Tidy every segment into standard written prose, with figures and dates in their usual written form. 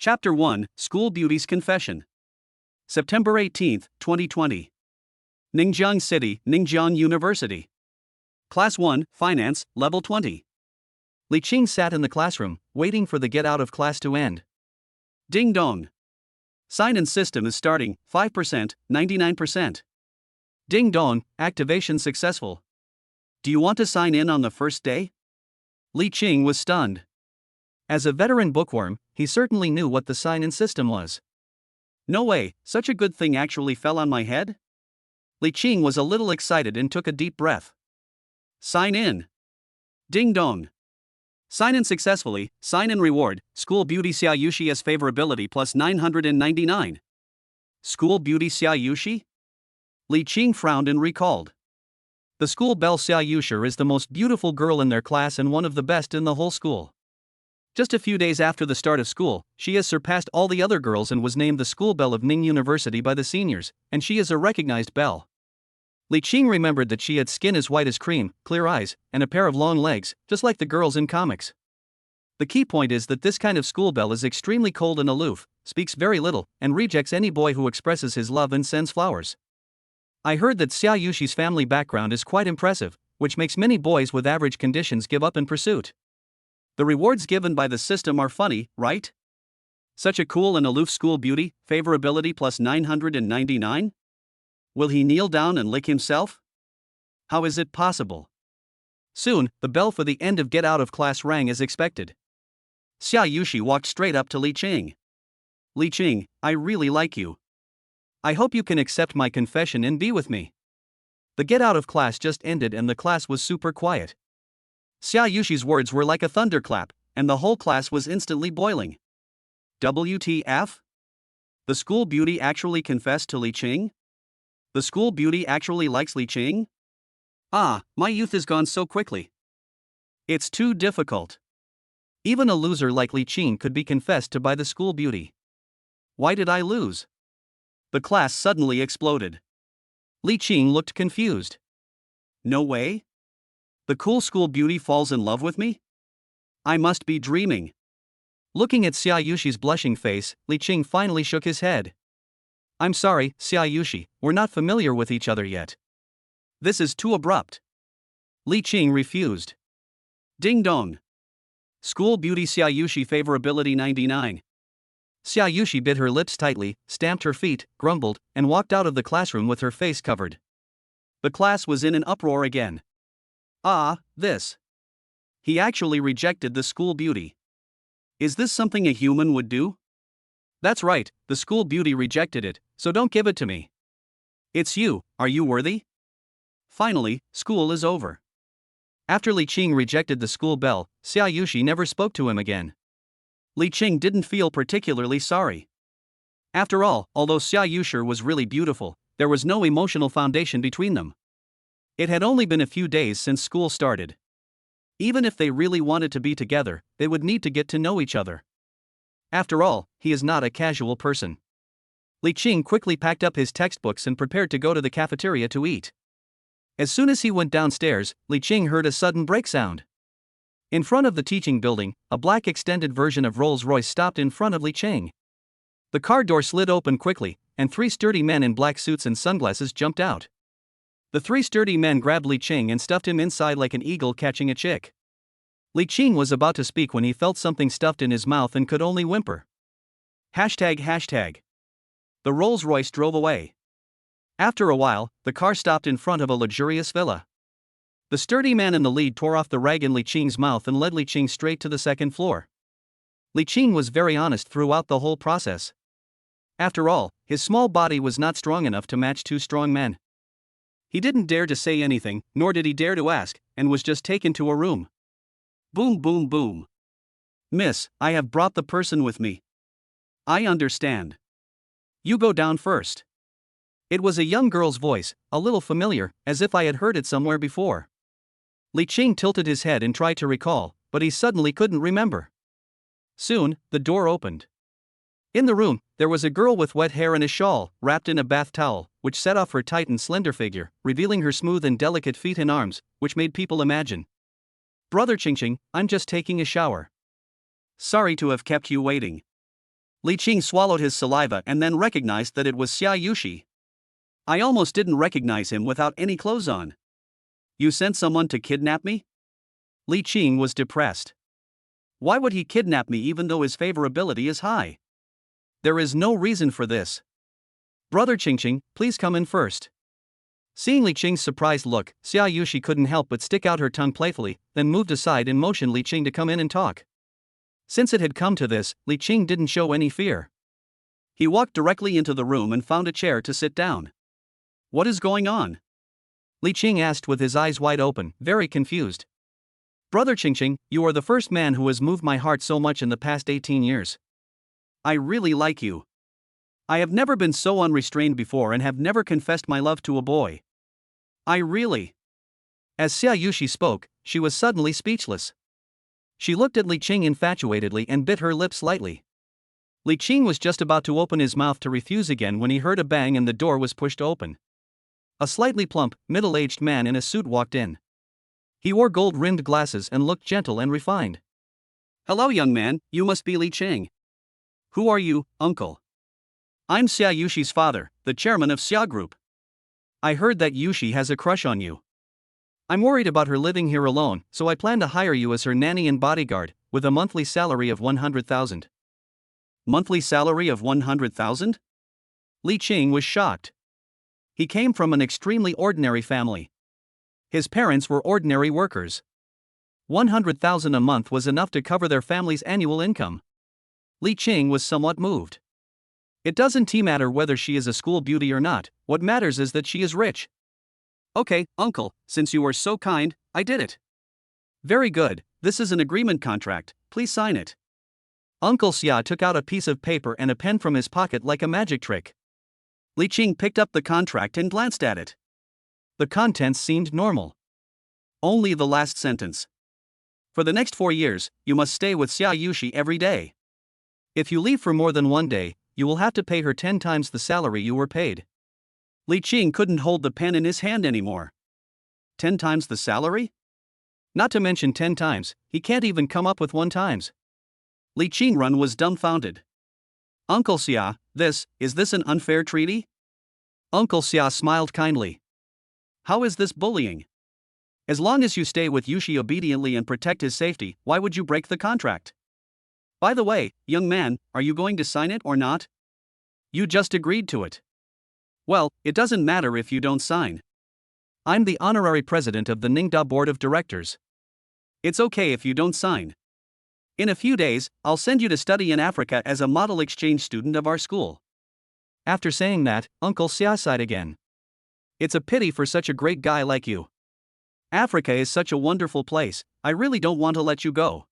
Chapter 1, School Beauty's Confession. September 18, 2020. Ningjiang City, Ningjiang University. Class 1, Finance, Level 20. Li Qing sat in the classroom, waiting for the get out of class to end. Ding dong. Sign-in system is starting, 5%, 99%. Ding dong, activation successful. Do you want to sign in on the first day? Li Qing was stunned. As a veteran bookworm, he certainly knew what the sign-in system was. No way, such a good thing actually fell on my head? Li Qing was a little excited and took a deep breath. Sign in. Ding dong. Sign in successfully, sign in reward, School Beauty Xiaushi as favorability plus 999. School Beauty Xiaushi? Li Qing frowned and recalled. The school belle Xiaushi is the most beautiful girl in their class and one of the best in the whole school. Just a few days after the start of school, she has surpassed all the other girls and was named the school belle of Ning University by the seniors, and she is a recognized belle. Li Qing remembered that she had skin as white as cream, clear eyes, and a pair of long legs, just like the girls in comics. The key point is that this kind of school belle is extremely cold and aloof, speaks very little, and rejects any boy who expresses his love and sends flowers. I heard that Xiaoyushi's family background is quite impressive, which makes many boys with average conditions give up in pursuit. The rewards given by the system are funny, right? Such a cool and aloof school beauty, favorability plus 999? Will he kneel down and lick himself? How is it possible? Soon, the bell for the end of get out of class rang as expected. Xiaushi walked straight up to Li Qing. Li Qing, I really like you. I hope you can accept my confession and be with me. The get out of class just ended and the class was super quiet. Xiaoyushi's words were like a thunderclap, and the whole class was instantly boiling. WTF? The school beauty actually confessed to Li Qing? The school beauty actually likes Li Qing? Ah, my youth is gone so quickly. It's too difficult. Even a loser like Li Qing could be confessed to by the school beauty. Why did I lose? The class suddenly exploded. Li Qing looked confused. No way? The cool school beauty falls in love with me? I must be dreaming. Looking at Xiaoyushi's blushing face, Li Qing finally shook his head. I'm sorry, Xiaushi, we're not familiar with each other yet. This is too abrupt. Li Qing refused. Ding dong. School beauty Xiaushi favorability 99. Xiaushi bit her lips tightly, stamped her feet, grumbled, and walked out of the classroom with her face covered. The class was in an uproar again. Ah, this. He actually rejected the school beauty. Is this something a human would do? That's right, the school beauty rejected it, so don't give it to me. It's you, are you worthy? Finally, school is over. After Li Qing rejected the school belle, Xiaushi never spoke to him again. Li Qing didn't feel particularly sorry. After all, although Xiaushi was really beautiful, there was no emotional foundation between them. It had only been a few days since school started. Even if they really wanted to be together, they would need to get to know each other. After all, he is not a casual person. Li Qing quickly packed up his textbooks and prepared to go to the cafeteria to eat. As soon as he went downstairs, Li Qing heard a sudden brake sound. In front of the teaching building, a black extended version of Rolls-Royce stopped in front of Li Qing. The car door slid open quickly, and three sturdy men in black suits and sunglasses jumped out. The three sturdy men grabbed Li Qing and stuffed him inside like an eagle catching a chick. Li Qing was about to speak when he felt something stuffed in his mouth and could only whimper. ###. The Rolls-Royce drove away. After a while, the car stopped in front of a luxurious villa. The sturdy man in the lead tore off the rag in Li Qing's mouth and led Li Qing straight to the second floor. Li Qing was very honest throughout the whole process. After all, his small body was not strong enough to match two strong men. He didn't dare to say anything, nor did he dare to ask, and was just taken to a room. Boom boom boom. Miss, I have brought the person with me. I understand. You go down first. It was a young girl's voice, a little familiar, as if I had heard it somewhere before. Li Qing tilted his head and tried to recall, but he suddenly couldn't remember. Soon, the door opened. In the room, there was a girl with wet hair and a shawl, wrapped in a bath towel, which set off her tight and slender figure, revealing her smooth and delicate feet and arms, which made people imagine. Brother Qingqing, I'm just taking a shower. Sorry to have kept you waiting. Li Qing swallowed his saliva and then recognized that it was Xiaushi. I almost didn't recognize him without any clothes on. You sent someone to kidnap me? Li Qing was depressed. Why would he kidnap me even though his favorability is high? There is no reason for this. Brother Qingqing, please come in first. Seeing Li Qing's surprised look, Xiaushi couldn't help but stick out her tongue playfully, then moved aside and motioned Li Qing to come in and talk. Since it had come to this, Li Qing didn't show any fear. He walked directly into the room and found a chair to sit down. What is going on? Li Qing asked with his eyes wide open, very confused. Brother Qingqing, you are the first man who has moved my heart so much in the past 18 years. I really like you. I have never been so unrestrained before and have never confessed my love to a boy. I really. As Xiaushi spoke, she was suddenly speechless. She looked at Li Qing infatuatedly and bit her lips lightly. Li Qing was just about to open his mouth to refuse again when he heard a bang and the door was pushed open. A slightly plump, middle-aged man in a suit walked in. He wore gold-rimmed glasses and looked gentle and refined. Hello, young man, you must be Li Qing. Who are you, uncle? I'm Xiaoshi's father, the chairman of Xia Group. I heard that Yushi has a crush on you. I'm worried about her living here alone, so I plan to hire you as her nanny and bodyguard, with a monthly salary of 100,000. Monthly salary of 100,000? Li Qing was shocked. He came from an extremely ordinary family. His parents were ordinary workers. 100,000 a month was enough to cover their family's annual income. Li Qing was somewhat moved. It doesn't matter whether she is a school beauty or not, what matters is that she is rich. Okay, uncle, since you were so kind, I did it. Very good, this is an agreement contract, please sign it. Uncle Xia took out a piece of paper and a pen from his pocket like a magic trick. Li Qing picked up the contract and glanced at it. The contents seemed normal. Only the last sentence. For the next 4 years, you must stay with Xiaushi every day. If you leave for more than 1 day, you will have to pay her 10 times the salary you were paid. Li Qing couldn't hold the pen in his hand anymore. 10 times the salary? Not to mention 10 times, he can't even come up with 1 times. Li Qing was dumbfounded. Uncle Xia, is this an unfair treaty? Uncle Xia smiled kindly. How is this bullying? As long as you stay with Yushi obediently and protect his safety, why would you break the contract? By the way, young man, are you going to sign it or not? You just agreed to it. Well, it doesn't matter if you don't sign. I'm the honorary president of the Ningda Board of Directors. It's okay if you don't sign. In a few days, I'll send you to study in Africa as a model exchange student of our school. After saying that, Uncle Xia sighed again. It's a pity for such a great guy like you. Africa is such a wonderful place, I really don't want to let you go.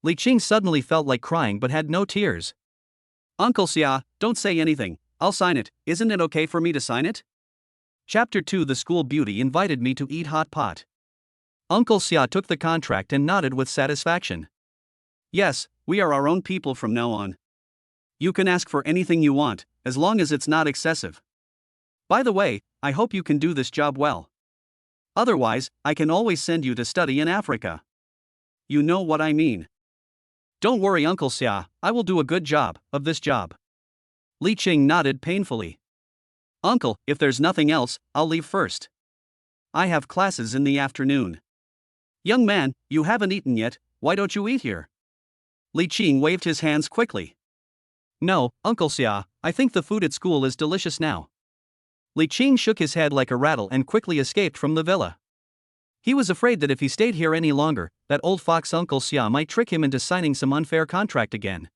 Li Qing suddenly felt like crying but had no tears. Uncle Xia, don't say anything, I'll sign it, isn't it okay for me to sign it? Chapter 2 The school beauty invited me to eat hot pot. Uncle Xia took the contract and nodded with satisfaction. Yes, we are our own people from now on. You can ask for anything you want, as long as it's not excessive. By the way, I hope you can do this job well. Otherwise, I can always send you to study in Africa. You know what I mean. Don't worry, Uncle Xia, I will do a good job of this job. Li Qing nodded painfully. Uncle, if there's nothing else, I'll leave first. I have classes in the afternoon. Young man, you haven't eaten yet, why don't you eat here? Li Qing waved his hands quickly. No, Uncle Xia, I think the food at school is delicious now. Li Qing shook his head like a rattle and quickly escaped from the villa. He was afraid that if he stayed here any longer, that old fox Uncle Xia might trick him into signing some unfair contract again.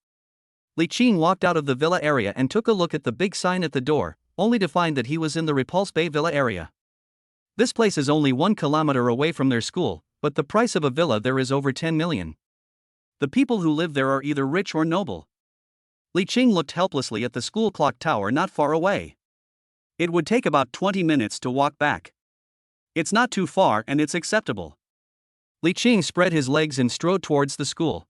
Li Qing walked out of the villa area and took a look at the big sign at the door, only to find that he was in the Repulse Bay Villa area. This place is only 1 kilometer away from their school, but the price of a villa there is over 10 million. The people who live there are either rich or noble. Li Qing looked helplessly at the school clock tower not far away. It would take about 20 minutes to walk back. It's not too far and it's acceptable. Li Qing spread his legs and strode towards the school.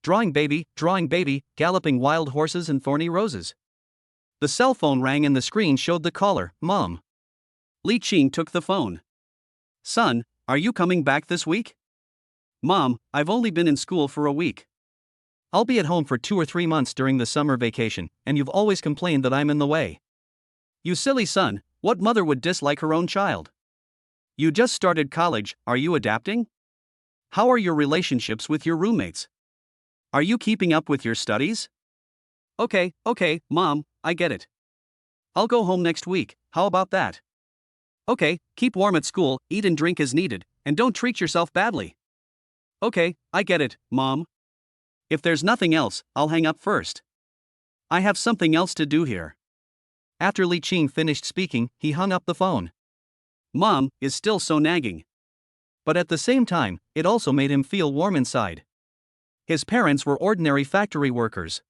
Drawing baby, galloping wild horses and thorny roses. The cell phone rang and the screen showed the caller, Mom. Li Qing took the phone. Son, are you coming back this week? Mom, I've only been in school for a week. I'll be at home for 2 or 3 months during the summer vacation, and you've always complained that I'm in the way. You silly son, what mother would dislike her own child? You just started college, are you adapting? How are your relationships with your roommates? Are you keeping up with your studies? Okay, Mom, I get it. I'll go home next week, how about that? Okay, keep warm at school, eat and drink as needed, and don't treat yourself badly. Okay, I get it, Mom. If there's nothing else, I'll hang up first. I have something else to do here. After Li Qing finished speaking, he hung up the phone. Mom is still so nagging. But at the same time, it also made him feel warm inside. His parents were ordinary factory workers.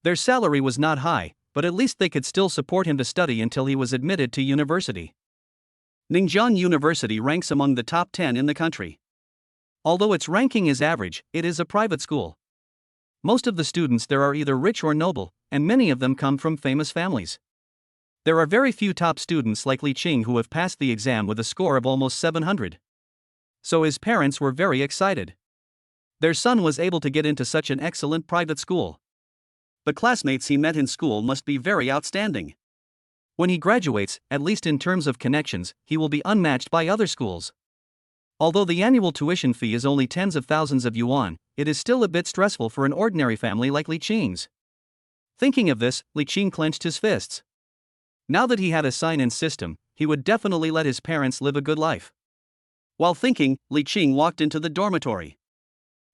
Their salary was not high, but at least they could still support him to study until he was admitted to university. Ningjiang University ranks among the top 10 in the country. Although its ranking is average, it is a private school. Most of the students there are either rich or noble, and many of them come from famous families. There are very few top students like Li Qing who have passed the exam with a score of almost 700. So his parents were very excited. Their son was able to get into such an excellent private school. The classmates he met in school must be very outstanding. When he graduates, at least in terms of connections, he will be unmatched by other schools. Although the annual tuition fee is only tens of thousands of yuan, it is still a bit stressful for an ordinary family like Li Qing's. Thinking of this, Li Qing clenched his fists. Now that he had a sign-in system, he would definitely let his parents live a good life. While thinking, Li Qing walked into the dormitory.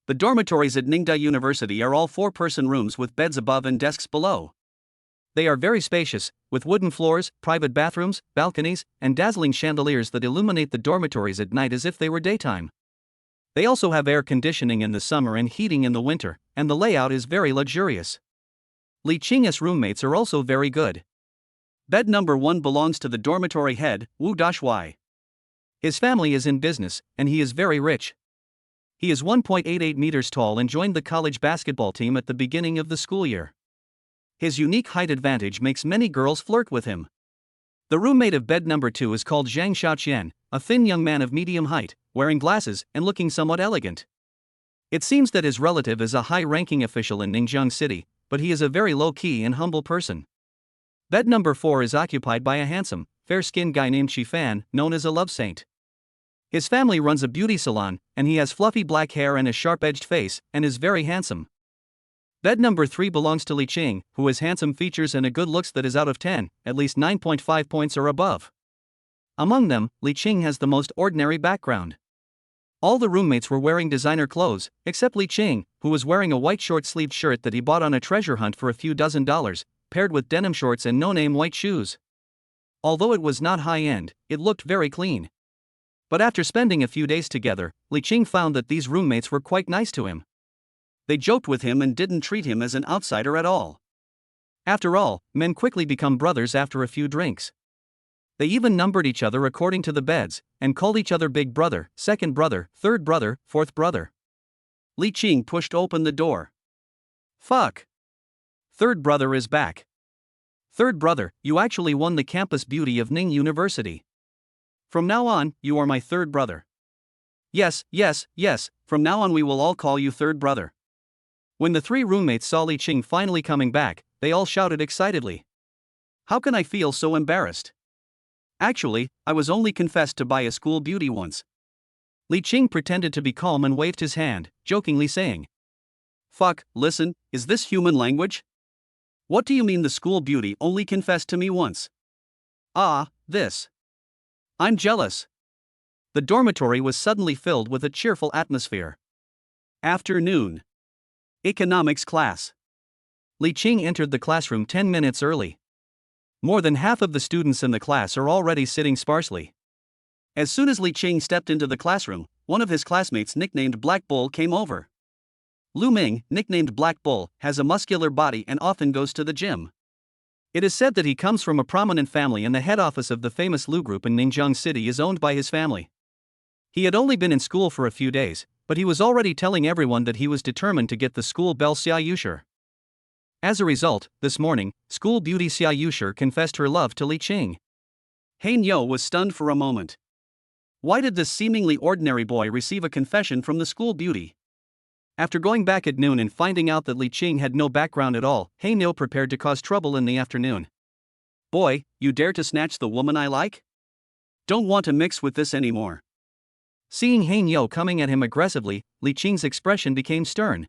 The dormitories at Ningda University are all 4-person rooms with beds above and desks below. They are very spacious, with wooden floors, private bathrooms, balconies, and dazzling chandeliers that illuminate the dormitories at night as if they were daytime. They also have air conditioning in the summer and heating in the winter, and the layout is very luxurious. Li Qing's roommates are also very good. Bed number 1 belongs to the dormitory head, Wu Dashuai. His family is in business, and he is very rich. He is 1.88 meters tall and joined the college basketball team at the beginning of the school year. His unique height advantage makes many girls flirt with him. The roommate of bed number 2 is called Zhang Xiaoqian, a thin young man of medium height, wearing glasses and looking somewhat elegant. It seems that his relative is a high-ranking official in Ningjiang City, but he is a very low-key and humble person. Bed number 4 is occupied by a handsome, fair-skinned guy named Fan, known as a love saint. His family runs a beauty salon, and he has fluffy black hair and a sharp-edged face, and is very handsome. Bed number 3 belongs to Li Qing, who has handsome features and a good looks that is out of 10, at least 9.5 points or above. Among them, Li Qing has the most ordinary background. All the roommates were wearing designer clothes, except Li Qing, who was wearing a white short-sleeved shirt that he bought on a treasure hunt for a few dozen dollars, paired with denim shorts and no-name white shoes. Although it was not high-end, it looked very clean. But after spending a few days together, Li Qing found that these roommates were quite nice to him. They joked with him and didn't treat him as an outsider at all. After all, men quickly become brothers after a few drinks. They even numbered each other according to the beds, and called each other big brother, second brother, third brother, fourth brother. Li Qing pushed open the door. Fuck! Third brother is back. Third brother, you actually won the campus beauty of Ning University. From now on, you are my third brother. Yes, from now on we will all call you third brother. When the 3 roommates saw Li Qing finally coming back, they all shouted excitedly. How can I feel so embarrassed? Actually, I was only confessed to by a school beauty once. Li Qing pretended to be calm and waved his hand, jokingly saying. Fuck, listen, is this human language? What do you mean the school beauty only confessed to me once? This. I'm jealous. The dormitory was suddenly filled with a cheerful atmosphere. Afternoon. Economics class. Li Qing entered the classroom 10 minutes early. More than half of the students in the class are already sitting sparsely. As soon as Li Qing stepped into the classroom, one of his classmates nicknamed Black Bull came over. Lu Ming, nicknamed Black Bull, has a muscular body and often goes to the gym. It is said that he comes from a prominent family and the head office of the famous Lu Group in Ningjiang City is owned by his family. He had only been in school for a few days, but he was already telling everyone that he was determined to get the school belle Xiaushi. As a result, this morning, school beauty Xiaushi confessed her love to Li Qing. Hein Yo was stunned for a moment. Why did this seemingly ordinary boy receive a confession from the school beauty? After going back at noon and finding out that Li Qing had no background at all, Hainyo prepared to cause trouble in the afternoon. Boy, you dare to snatch the woman I like? Don't want to mix with this anymore. Seeing Hainyo coming at him aggressively, Li Qing's expression became stern.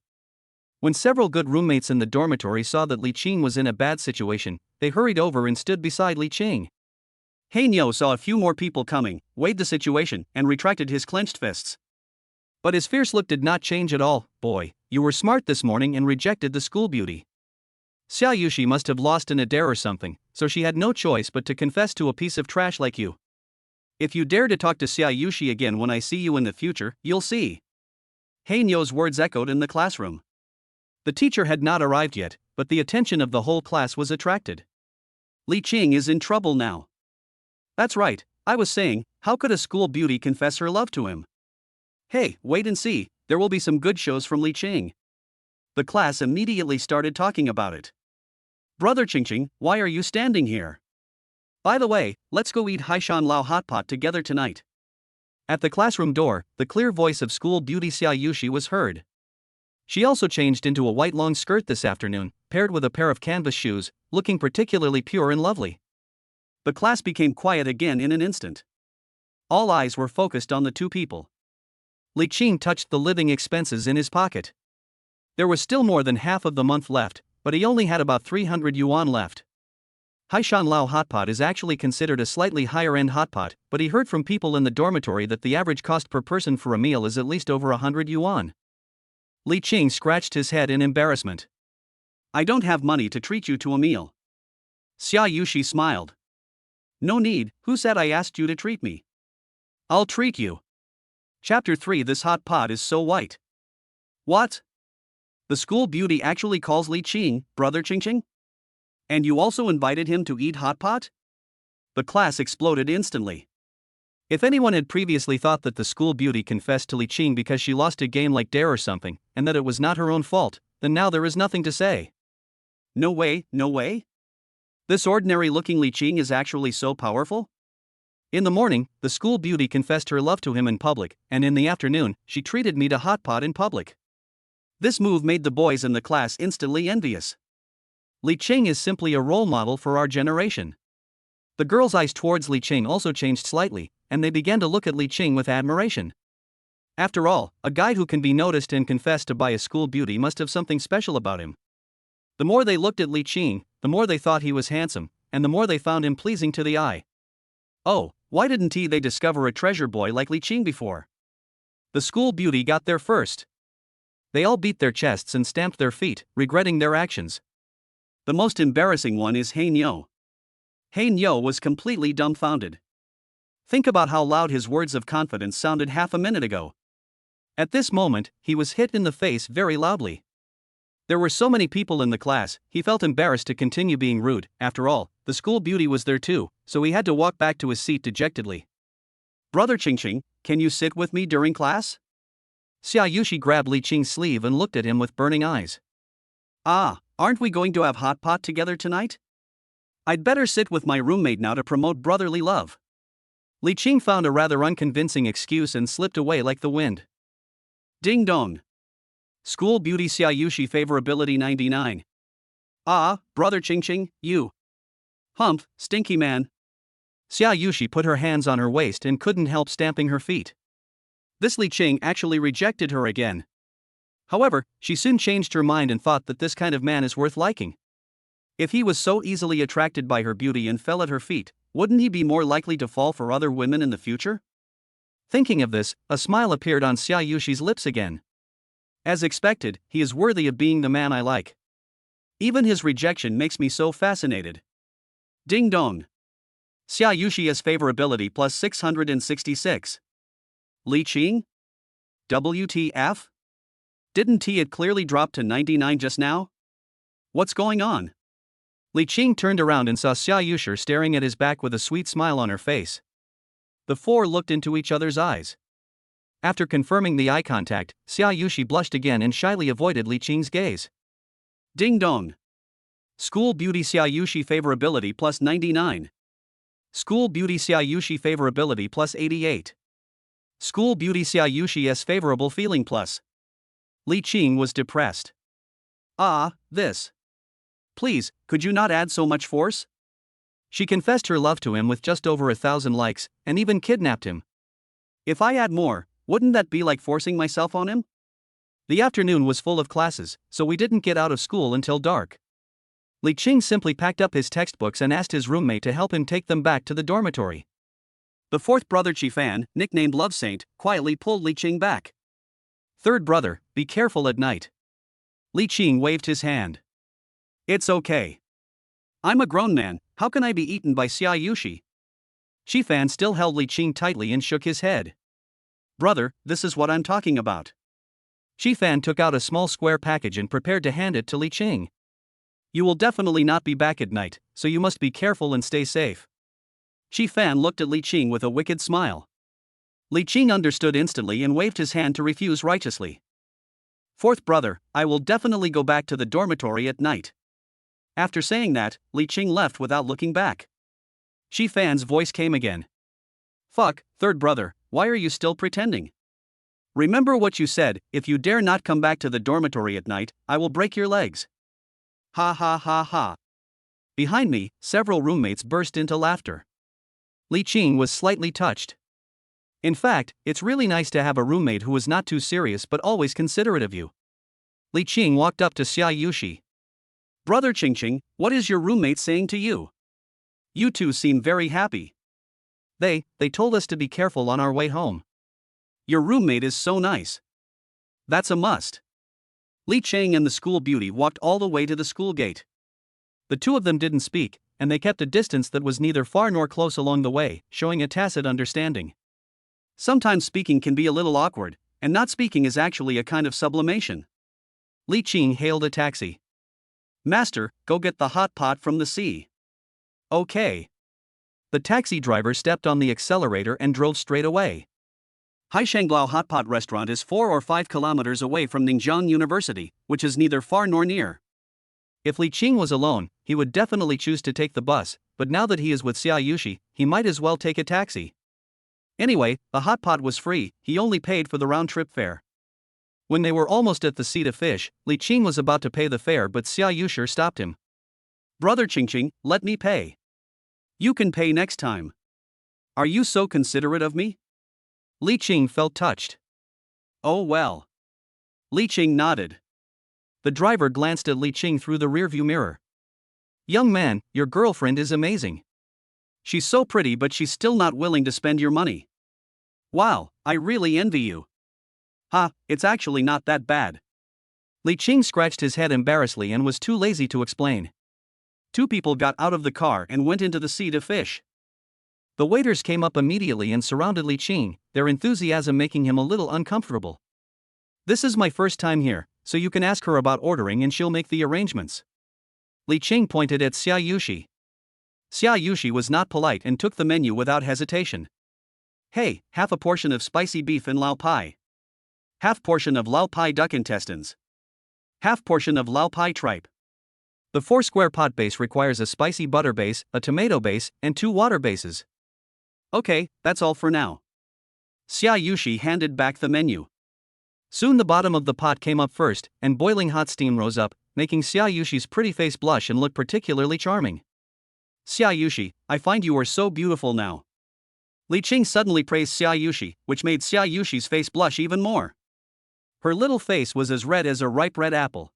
When several good roommates in the dormitory saw that Li Qing was in a bad situation, they hurried over and stood beside Li Qing. Hainyo saw a few more people coming, weighed the situation, and retracted his clenched fists. But his fierce look did not change at all. Boy, you were smart this morning and rejected the school beauty. Xiaushi must have lost in a dare or something, so she had no choice but to confess to a piece of trash like you. If you dare to talk to Xiaushi again when I see you in the future, you'll see. Hainyo's words echoed in the classroom. The teacher had not arrived yet, but the attention of the whole class was attracted. Li Qing is in trouble now. That's right, I was saying, how could a school beauty confess her love to him? Hey, wait and see, there will be some good shows from Li Qing. The class immediately started talking about it. Brother Qingqing, why are you standing here? By the way, let's go eat Haishan Lao hot pot together tonight. At the classroom door, the clear voice of school beauty Xiaushi was heard. She also changed into a white long skirt this afternoon, paired with a pair of canvas shoes, looking particularly pure and lovely. The class became quiet again in an instant. All eyes were focused on the two people. Li Qing touched the living expenses in his pocket. There was still more than half of the month left, but he only had about 300 yuan left. Haishan Lao hot pot is actually considered a slightly higher-end hot pot, but he heard from people in the dormitory that the average cost per person for a meal is at least over 100 yuan. Li Qing scratched his head in embarrassment. I don't have money to treat you to a meal. Xiaushi smiled. No need, who said I asked you to treat me? I'll treat you. Chapter 3. This hot pot is so white. What? The school beauty actually calls Li Qing, Brother Qingqing? And you also invited him to eat hot pot? The class exploded instantly. If anyone had previously thought that the school beauty confessed to Li Qing because she lost a game like Dare or something, and that it was not her own fault, then now there is nothing to say. No way, no way? This ordinary-looking Li Qing is actually so powerful? In the morning, the school beauty confessed her love to him in public, and in the afternoon, she treated me to hot pot in public. This move made the boys in the class instantly envious. Li Qing is simply a role model for our generation. The girls' eyes towards Li Qing also changed slightly, and they began to look at Li Qing with admiration. After all, a guy who can be noticed and confessed to by a school beauty must have something special about him. The more they looked at Li Qing, the more they thought he was handsome, and the more they found him pleasing to the eye. Oh, why didn't they discover a treasure boy like Li Qing before? The school beauty got there first. They all beat their chests and stamped their feet, regretting their actions. The most embarrassing one is Hainyo. Hainyo was completely dumbfounded. Think about how loud his words of confidence sounded half a minute ago. At this moment, he was hit in the face very loudly. There were so many people in the class, he felt embarrassed to continue being rude. After all, the school beauty was there too, so he had to walk back to his seat dejectedly. Brother Qingqing, can you sit with me during class? Xiaushi grabbed Li Qing's sleeve and looked at him with burning eyes. Ah, aren't we going to have hot pot together tonight? I'd better sit with my roommate now to promote brotherly love. Li Qing found a rather unconvincing excuse and slipped away like the wind. Ding dong. School beauty Xiaushi favorability 99. Ah, brother Qingqing, you. Humph, stinky man. Xiaushi put her hands on her waist and couldn't help stamping her feet. This Li Qing actually rejected her again. However, she soon changed her mind and thought that this kind of man is worth liking. If he was so easily attracted by her beauty and fell at her feet, wouldn't he be more likely to fall for other women in the future? Thinking of this, a smile appeared on Xiaoshi's lips again. As expected, he is worthy of being the man I like. Even his rejection makes me so fascinated. Ding dong. Xiaushi has favorability plus 666. Li Qing? WTF? Didn't it clearly drop to 99 just now? What's going on? Li Qing turned around and saw Xiaushi staring at his back with a sweet smile on her face. The four looked into each other's eyes. After confirming the eye contact, Xiaushi blushed again and shyly avoided Li Qing's gaze. Ding dong. School beauty Xiaushi favorability plus 99. School beauty Xiaushi favorability plus 88. School beauty Xiaoshi's favorable feeling plus Li Qing was depressed. Ah, this. Please, could you not add so much force? She confessed her love to him with just over 1,000 likes, and even kidnapped him. If I add more, wouldn't that be like forcing myself on him? The afternoon was full of classes, so we didn't get out of school until dark. Li Qing simply packed up his textbooks and asked his roommate to help him take them back to the dormitory. The fourth brother Qifan, nicknamed Love Saint, quietly pulled Li Qing back. Third brother, be careful at night. Li Qing waved his hand. It's okay. I'm a grown man, how can I be eaten by Xiaushi? Qifan still held Li Qing tightly and shook his head. Brother, this is what I'm talking about. Qifan took out a small square package and prepared to hand it to Li Qing. You will definitely not be back at night, so you must be careful and stay safe. Qifan looked at Li Qing with a wicked smile. Li Qing understood instantly and waved his hand to refuse righteously. Fourth brother, I will definitely go back to the dormitory at night. After saying that, Li Qing left without looking back. Qifan's voice came again. Fuck, third brother, why are you still pretending? Remember what you said, if you dare not come back to the dormitory at night, I will break your legs. Ha ha ha ha. Behind me, several roommates burst into laughter. Li Qing was slightly touched. In fact, it's really nice to have a roommate who is not too serious but always considerate of you. Li Qing walked up to Xiaushi. Brother Qingqing, what is your roommate saying to you? You two seem very happy. They told us to be careful on our way home. Your roommate is so nice. That's a must. Li Qing and the school beauty walked all the way to the school gate. The two of them didn't speak, and they kept a distance that was neither far nor close along the way, showing a tacit understanding. Sometimes speaking can be a little awkward, and not speaking is actually a kind of sublimation. Li Qing hailed a taxi. Master, go get the hot pot from the sea. Okay. The taxi driver stepped on the accelerator and drove straight away. Haishanglao Hot Pot Restaurant is 4 or 5 kilometers away from Ningjiang University, which is neither far nor near. If Li Qing was alone, he would definitely choose to take the bus, but now that he is with Xiaushi, he might as well take a taxi. Anyway, the hot pot was free, he only paid for the round-trip fare. When they were almost at the Sea to Fish, Li Qing was about to pay the fare but Xiaushi stopped him. Brother Qingqing, let me pay. You can pay next time. Are you so considerate of me? Li Qing felt touched. Oh well. Li Qing nodded. The driver glanced at Li Qing through the rearview mirror. Young man, your girlfriend is amazing. She's so pretty but she's still not willing to spend your money. Wow, I really envy you. Ha, it's actually not that bad. Li Qing scratched his head embarrassedly and was too lazy to explain. Two people got out of the car and went into the sea to fish. The waiters came up immediately and surrounded Li Qing, their enthusiasm making him a little uncomfortable. This is my first time here, so you can ask her about ordering and she'll make the arrangements. Li Qing pointed at Xiaushi. Xiaushi was not polite and took the menu without hesitation. Hey, half a portion of spicy beef and lao pai. Half portion of lao pai duck intestines. Half portion of lao pai tripe. The 4-square pot base requires a spicy butter base, a tomato base, and 2 water bases. Okay, that's all for now. Xiaushi handed back the menu. Soon the bottom of the pot came up first, and boiling hot steam rose up, making Xiaoshi's pretty face blush and look particularly charming. Xiaushi, I find you are so beautiful now. Li Qing suddenly praised Xiaushi, which made Xiaoshi's face blush even more. Her little face was as red as a ripe red apple.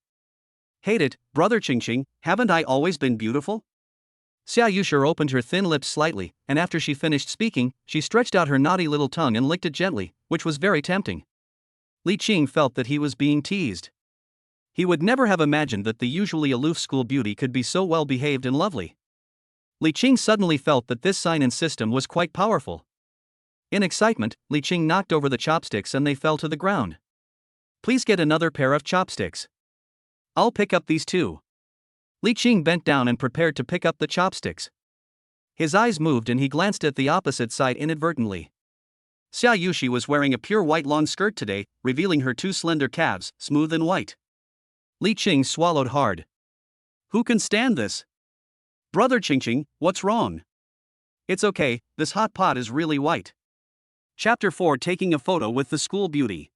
Hate it, brother Qingqing, haven't I always been beautiful? Xiaushi opened her thin lips slightly, and after she finished speaking, she stretched out her naughty little tongue and licked it gently, which was very tempting. Li Qing felt that he was being teased. He would never have imagined that the usually aloof school beauty could be so well behaved and lovely. Li Qing suddenly felt that this sign and system was quite powerful. In excitement, Li Qing knocked over the chopsticks and they fell to the ground. Please get another pair of chopsticks. I'll pick up these two. Li Qing bent down and prepared to pick up the chopsticks. His eyes moved and he glanced at the opposite side inadvertently. Xiaushi was wearing a pure white long skirt today, revealing her 2 slender calves, smooth and white. Li Qing swallowed hard. Who can stand this? Brother Qingqing, what's wrong? It's okay, this hot pot is really white. Chapter 4, Taking a Photo with the School Beauty.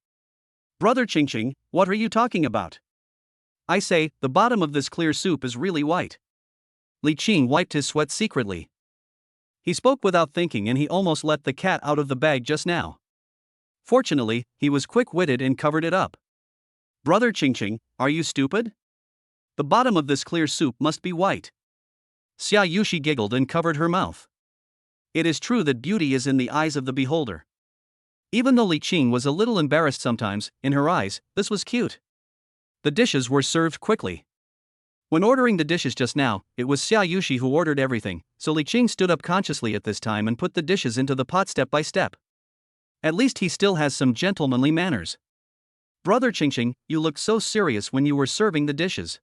Brother Qingqing, what are you talking about? I say, the bottom of this clear soup is really white. Li Qing wiped his sweat secretly. He spoke without thinking and he almost let the cat out of the bag just now. Fortunately, he was quick-witted and covered it up. Brother Qingqing, are you stupid? The bottom of this clear soup must be white. Xiaushi giggled and covered her mouth. It is true that beauty is in the eyes of the beholder. Even though Li Qing was a little embarrassed sometimes, in her eyes, this was cute. The dishes were served quickly. When ordering the dishes just now, it was Xiaushi who ordered everything, so Li Qing stood up consciously at this time and put the dishes into the pot step by step. At least he still has some gentlemanly manners. Brother Qingqing, you looked so serious when you were serving the dishes.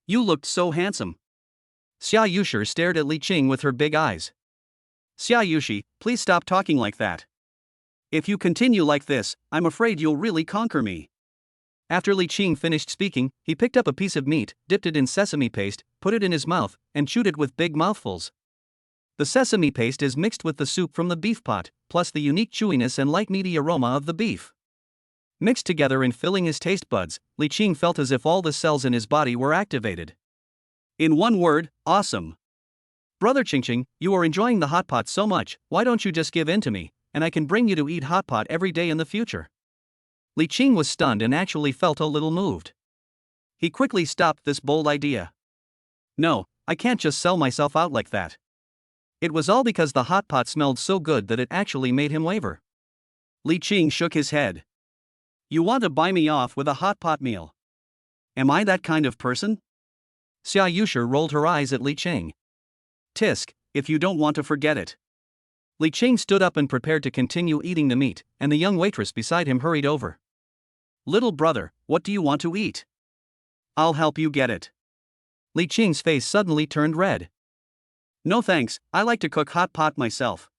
You looked so handsome. Xiaushi stared at Li Qing with her big eyes. Xiaushi, please stop talking like that. If you continue like this, I'm afraid you'll really conquer me. After Li Qing finished speaking, he picked up a piece of meat, dipped it in sesame paste, put it in his mouth, and chewed it with big mouthfuls. The sesame paste is mixed with the soup from the beef pot, plus the unique chewiness and light meaty aroma of the beef. Mixed together and filling his taste buds, Li Qing felt as if all the cells in his body were activated. In one word, awesome. Brother Qingqing, you are enjoying the hot pot so much, why don't you just give in to me, and I can bring you to eat hot pot every day in the future. Li Qing was stunned and actually felt a little moved. He quickly stopped this bold idea. No, I can't just sell myself out like that. It was all because the hot pot smelled so good that it actually made him waver. Li Qing shook his head. You want to buy me off with a hot pot meal? Am I that kind of person? Xiaushi rolled her eyes at Li Qing. Tisk, if you don't want to forget it. Li Qing stood up and prepared to continue eating the meat, and the young waitress beside him hurried over. Little brother, what do you want to eat? I'll help you get it. Li Qing's face suddenly turned red. No thanks, I like to cook hot pot myself.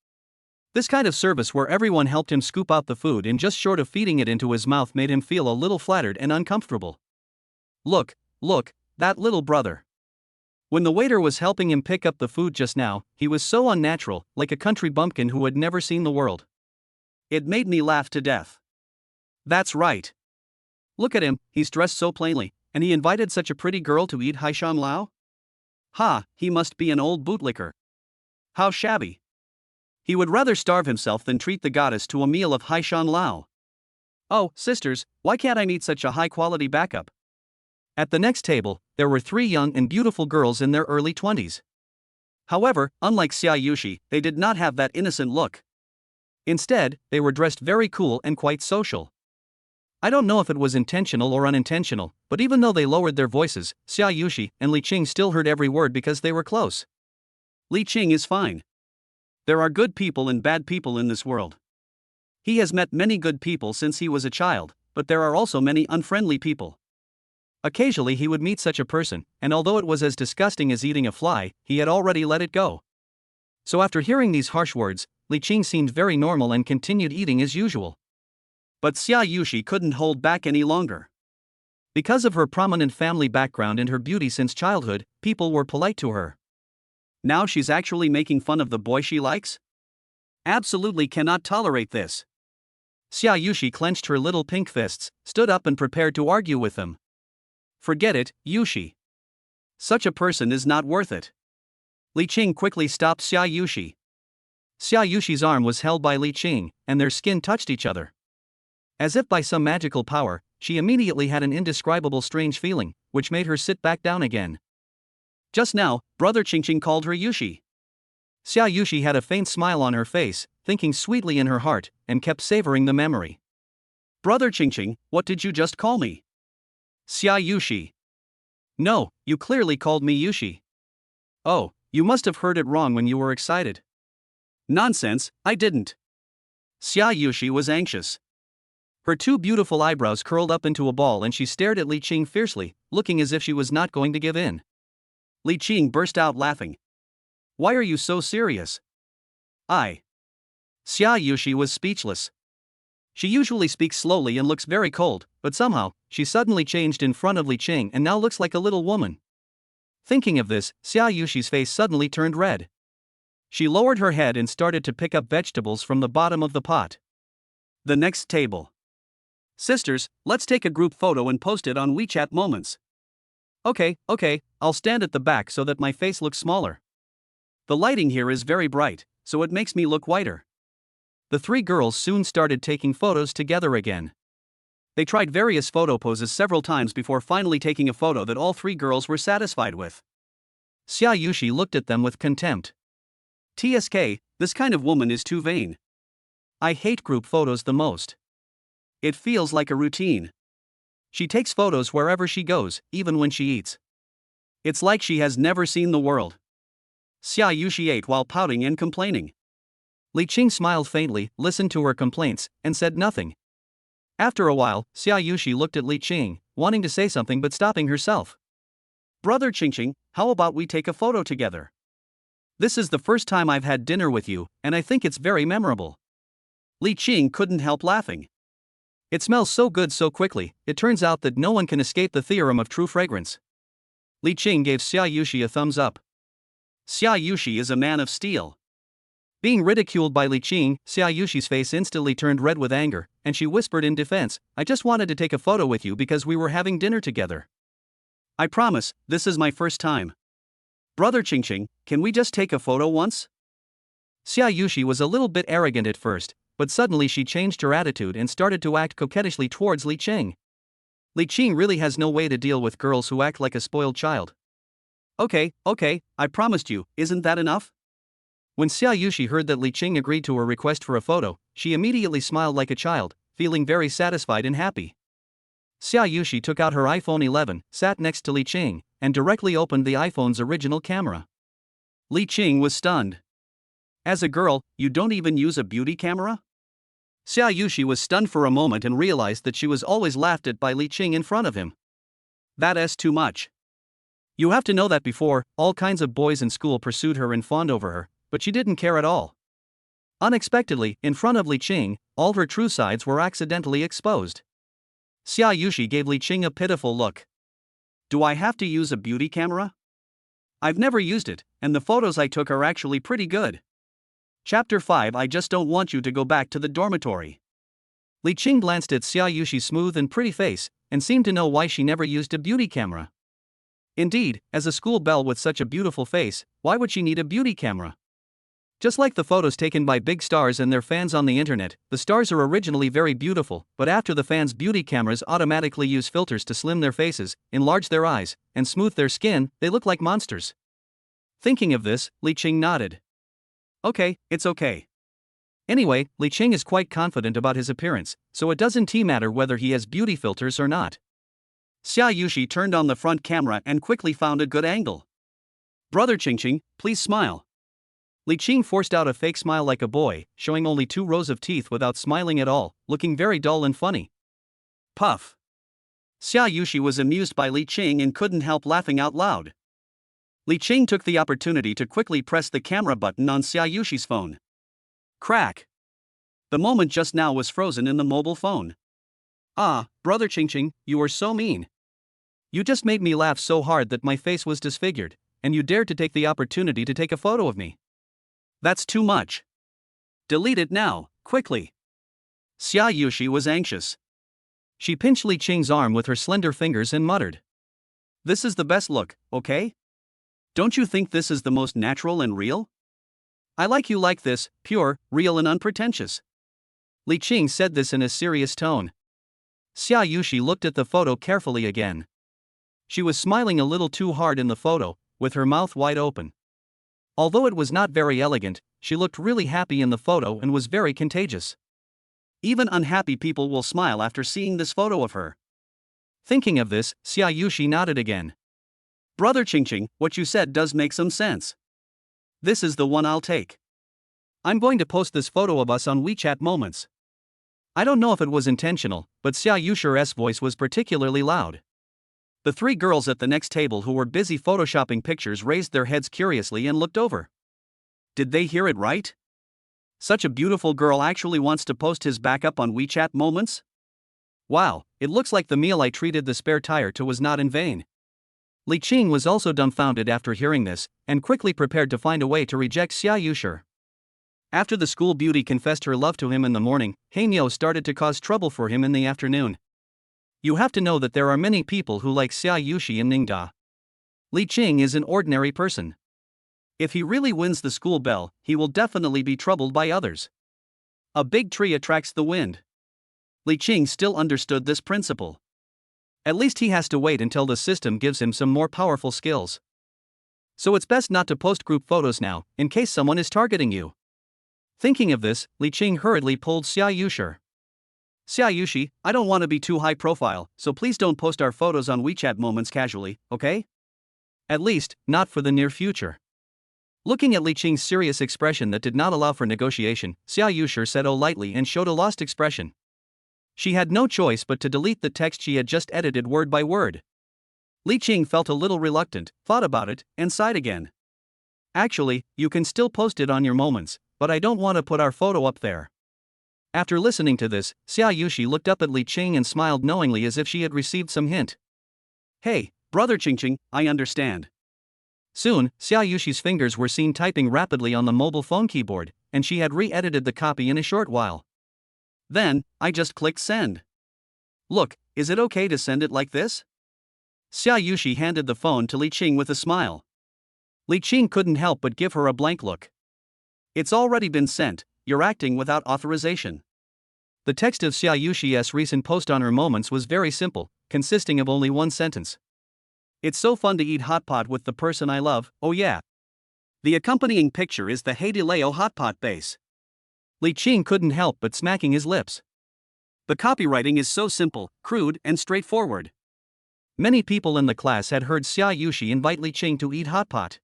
This kind of service where everyone helped him scoop out the food and just short of feeding it into his mouth made him feel a little flattered and uncomfortable. Look, that little brother. When the waiter was helping him pick up the food just now, he was so unnatural, like a country bumpkin who had never seen the world. It made me laugh to death. That's right. Look at him, he's dressed so plainly, and he invited such a pretty girl to eat Haishan Lao? Ha, he must be an old bootlicker. How shabby. He would rather starve himself than treat the goddess to a meal of Haishan Lao. Oh, sisters, why can't I meet such a high-quality backup? At the next table, there were 3 young and beautiful girls in their early 20s. However, unlike Xiaushi, they did not have that innocent look. Instead, they were dressed very cool and quite social. I don't know if it was intentional or unintentional, but even though they lowered their voices, Xiaushi and Li Qing still heard every word because they were close. Li Qing is fine. There are good people and bad people in this world. He has met many good people since he was a child, but there are also many unfriendly people. Occasionally he would meet such a person, and although it was as disgusting as eating a fly, he had already let it go. So after hearing these harsh words, Li Qing seemed very normal and continued eating as usual. But Xiaushi couldn't hold back any longer. Because of her prominent family background and her beauty since childhood, people were polite to her. Now she's actually making fun of the boy she likes? Absolutely cannot tolerate this. Xiaushi clenched her little pink fists, stood up and prepared to argue with him. Forget it, Yushi. Such a person is not worth it. Li Qing quickly stopped Xiaushi. Xiaoshi's arm was held by Li Qing, and their skin touched each other. As if by some magical power, she immediately had an indescribable strange feeling, which made her sit back down again. Just now, Brother Qingqing called her Yushi. Xiaushi had a faint smile on her face, thinking sweetly in her heart, and kept savoring the memory. Brother Qingqing, what did you just call me? Xiaushi. No, you clearly called me Yushi. Oh, you must have heard it wrong when you were excited. Nonsense, I didn't. Xiaushi was anxious. Her 2 beautiful eyebrows curled up into a ball and she stared at Li Qing fiercely, looking as if she was not going to give in. Li Qing burst out laughing. Why are you so serious? Xiaushi was speechless. She usually speaks slowly and looks very cold, but somehow, she suddenly changed in front of Li Qing and now looks like a little woman. Thinking of this, Xiaoshi's face suddenly turned red. She lowered her head and started to pick up vegetables from the bottom of the pot. The next table. Sisters, let's take a group photo and post it on WeChat Moments. Okay, I'll stand at the back so that my face looks smaller. The lighting here is very bright, so it makes me look whiter. The three girls soon started taking photos together again. They tried various photo poses several times before finally taking a photo that all three girls were satisfied with. Xiaushi looked at them with contempt. TSK, this kind of woman is too vain. I hate group photos the most. It feels like a routine. She takes photos wherever she goes, even when she eats. It's like she has never seen the world. Xiaushi ate while pouting and complaining. Li Qing smiled faintly, listened to her complaints, and said nothing. After a while, Xiaushi looked at Li Qing, wanting to say something but stopping herself. Brother Qingqing, how about we take a photo together? This is the first time I've had dinner with you, and I think it's very memorable. Li Qing couldn't help laughing. It smells so good so quickly, it turns out that no one can escape the theorem of true fragrance. Li Qing gave Xiaushi a thumbs up. Xiaushi is a man of steel. Being ridiculed by Li Qing, Xiaoyushi's face instantly turned red with anger, and she whispered in defense, I just wanted to take a photo with you because we were having dinner together. I promise, this is my first time. Brother Qingqing, can we just take a photo once? Xiaushi was a little bit arrogant at first, but suddenly she changed her attitude and started to act coquettishly towards Li Qing. Li Qing really has no way to deal with girls who act like a spoiled child. Okay, I promised you, isn't that enough? When Xiaushi heard that Li Qing agreed to her request for a photo, she immediately smiled like a child, feeling very satisfied and happy. Xiaushi took out her iPhone 11, sat next to Li Qing, and directly opened the iPhone's original camera. Li Qing was stunned. As a girl, you don't even use a beauty camera? Xiaushi was stunned for a moment and realized that she was always laughed at by Li Qing in front of him. That's too much. You have to know that before, all kinds of boys in school pursued her and fawned over her, but she didn't care at all. Unexpectedly, in front of Li Qing, all her true sides were accidentally exposed. Xiaushi gave Li Qing a pitiful look. Do I have to use a beauty camera? I've never used it, and the photos I took are actually pretty good. Chapter 5 I just don't want you to go back to the dormitory. Li Qing glanced at Xiaoyushi's smooth and pretty face, and seemed to know why she never used a beauty camera. Indeed, as a school belle with such a beautiful face, why would she need a beauty camera? Just like the photos taken by big stars and their fans on the internet, the stars are originally very beautiful, but after the fans' beauty cameras automatically use filters to slim their faces, enlarge their eyes, and smooth their skin, they look like monsters. Thinking of this, Li Qing nodded. Okay, it's okay. Anyway, Li Qing is quite confident about his appearance, so it doesn't matter whether he has beauty filters or not. Xiaushi turned on the front camera and quickly found a good angle. Brother Qingqing, please smile. Li Qing forced out a fake smile like a boy, showing only 2 rows of teeth without smiling at all, looking very dull and funny. Puff. Xiaushi was amused by Li Qing and couldn't help laughing out loud. Li Qing took the opportunity to quickly press the camera button on Xiaoyushi's phone. Crack. The moment just now was frozen in the mobile phone. Ah, Brother Qingqing, you were so mean. You just made me laugh so hard that my face was disfigured, and you dared to take the opportunity to take a photo of me. That's too much. Delete it now, quickly. Xiaushi was anxious. She pinched Li Qing's arm with her slender fingers and muttered. This is the best look, okay? Don't you think this is the most natural and real? I like you like this, pure, real and unpretentious. Li Qing said this in a serious tone. Xiaushi looked at the photo carefully again. She was smiling a little too hard in the photo, with her mouth wide open. Although it was not very elegant, she looked really happy in the photo and was very contagious. Even unhappy people will smile after seeing this photo of her. Thinking of this, Xiaushi nodded again. Brother Qingqing, what you said does make some sense. This is the one I'll take. I'm going to post this photo of us on WeChat Moments. I don't know if it was intentional, but Xiaoyushi's voice was particularly loud. The 3 girls at the next table who were busy photoshopping pictures raised their heads curiously and looked over. Did they hear it right? Such a beautiful girl actually wants to post his backup on WeChat Moments? Wow, it looks like the meal I treated the spare tire to was not in vain. Li Qing was also dumbfounded after hearing this, and quickly prepared to find a way to reject Xiaushi. After the school beauty confessed her love to him in the morning, Hanyo started to cause trouble for him in the afternoon. You have to know that there are many people who like Xiaushi and Ningda. Li Qing is an ordinary person. If he really wins the school bell, he will definitely be troubled by others. A big tree attracts the wind. Li Qing still understood this principle. At least he has to wait until the system gives him some more powerful skills. So it's best not to post group photos now, in case someone is targeting you. Thinking of this, Li Qing hurriedly pulled Xiaushi. Xiaushi, I don't want to be too high profile, so please don't post our photos on WeChat moments casually, okay? At least, not for the near future. Looking at Li Qing's serious expression that did not allow for negotiation, Xiaushi said "oh" lightly and showed a lost expression. She had no choice but to delete the text she had just edited word by word. Li Qing felt a little reluctant, thought about it, and sighed again. Actually, you can still post it on your moments, but I don't want to put our photo up there. After listening to this, Xiaushi looked up at Li Qing and smiled knowingly as if she had received some hint. Hey, brother Qingqing, I understand. Soon, Xiaoyushi's fingers were seen typing rapidly on the mobile phone keyboard, and she had re-edited the copy in a short while. Then, I just clicked send. Look, is it okay to send it like this? Xiaoyushi handed the phone to Li Qing with a smile. Li Qing couldn't help but give her a blank look. It's already been sent, you're acting without authorization. The text of Xiaoyushi's recent post on her moments was very simple, consisting of only one sentence. It's so fun to eat hot pot with the person I love, oh yeah. The accompanying picture is the Heidileo hot pot base. Li Qing couldn't help but smacking his lips. The copywriting is so simple, crude, and straightforward. Many people in the class had heard Xiaushi invite Li Qing to eat hot pot.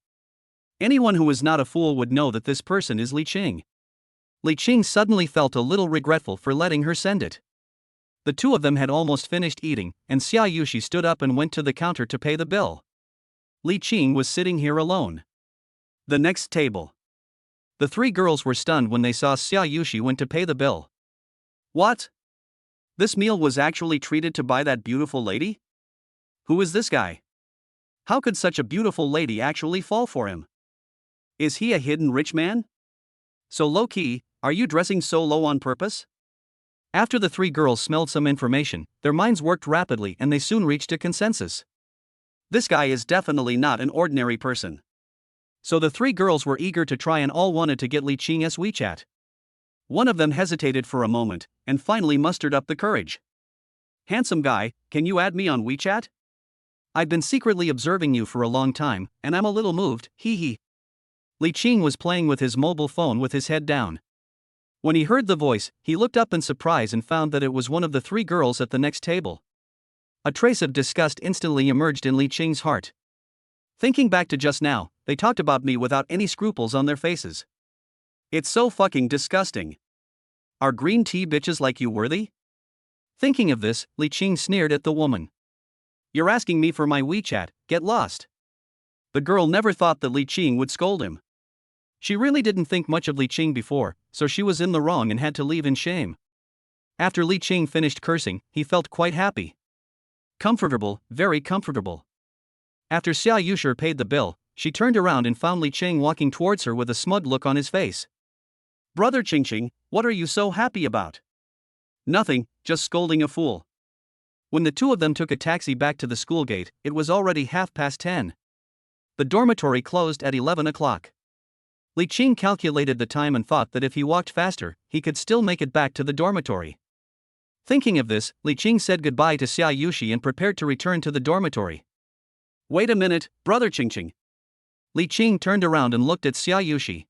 Anyone who is not a fool would know that this person is Li Qing. Li Qing suddenly felt a little regretful for letting her send it. The two of them had almost finished eating, and Xiaushi stood up and went to the counter to pay the bill. Li Qing was sitting here alone. The next table. The three girls were stunned when they saw Xiaushi went to pay the bill. What? This meal was actually treated to by that beautiful lady? Who is this guy? How could such a beautiful lady actually fall for him? Is he a hidden rich man? So low-key, are you dressing so low on purpose? After the three girls smelled some information, their minds worked rapidly and they soon reached a consensus. This guy is definitely not an ordinary person. So the three girls were eager to try and all wanted to get Li Qing's WeChat. One of them hesitated for a moment, and finally mustered up the courage. Handsome guy, can you add me on WeChat? I've been secretly observing you for a long time, and I'm a little moved, hee hee. Li Qing was playing with his mobile phone with his head down. When he heard the voice, he looked up in surprise and found that it was one of the three girls at the next table. A trace of disgust instantly emerged in Li Qing's heart. Thinking back to just now, they talked about me without any scruples on their faces. It's so fucking disgusting. Are green tea bitches like you worthy? Thinking of this, Li Qing sneered at the woman. You're asking me for my WeChat, get lost. The girl never thought that Li Qing would scold him. She really didn't think much of Li Qing before, so she was in the wrong and had to leave in shame. After Li Qing finished cursing, he felt quite happy. Comfortable, very comfortable. After Xiaushi paid the bill, she turned around and found Li Qing walking towards her with a smug look on his face. Brother Qingqing, what are you so happy about? Nothing, just scolding a fool. When the two of them took a taxi back to the school gate, it was already 10:30. The dormitory closed at 11 o'clock. Li Qing calculated the time and thought that if he walked faster, he could still make it back to the dormitory. Thinking of this, Li Qing said goodbye to Xiaushi and prepared to return to the dormitory. Wait a minute, brother Qingqing. Li Qing turned around and looked at Xiaushi.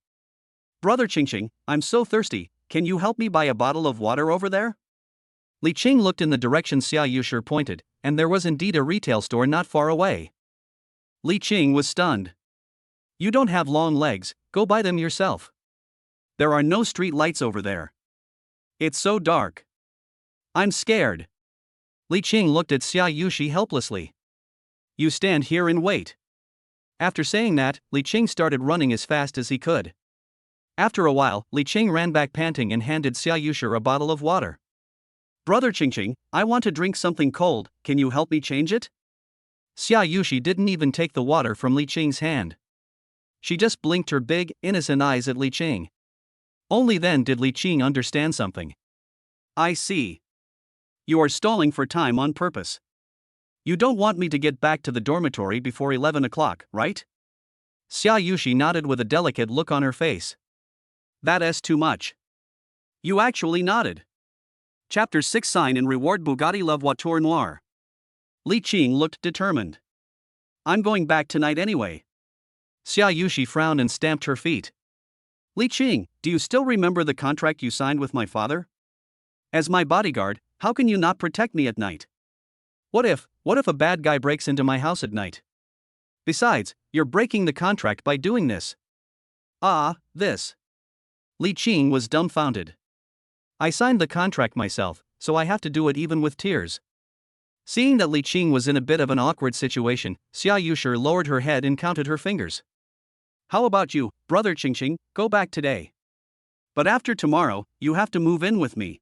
Brother Qingqing, I'm so thirsty, can you help me buy a bottle of water over there? Li Qing looked in the direction Xiaushi pointed, and there was indeed a retail store not far away. Li Qing was stunned. You don't have long legs, go buy them yourself. There are no street lights over there. It's so dark. I'm scared. Li Qing looked at Xiaushi helplessly. You stand here and wait. After saying that, Li Qing started running as fast as he could. After a while, Li Qing ran back panting and handed Xiaushi a bottle of water. Brother Qingqing, I want to drink something cold, can you help me change it? Xiaushi didn't even take the water from Li Qing's hand. She just blinked her big, innocent eyes at Li Qing. Only then did Li Qing understand something. I see. You are stalling for time on purpose. You don't want me to get back to the dormitory before 11 o'clock, right? Xiaushi nodded with a delicate look on her face. That's too much. You actually nodded. Chapter 6 Sign and Reward Bugatti La Voiture Noire. Li Qing looked determined. I'm going back tonight anyway. Xiaushi frowned and stamped her feet. Li Qing, do you still remember the contract you signed with my father? As my bodyguard, how can you not protect me at night? What if a bad guy breaks into my house at night? Besides, you're breaking the contract by doing this. This. Li Qing was dumbfounded. I signed the contract myself, so I have to do it even with tears. Seeing that Li Qing was in a bit of an awkward situation, Xiaushi lowered her head and counted her fingers. How about you, brother Qingqing, go back today. But after tomorrow, you have to move in with me.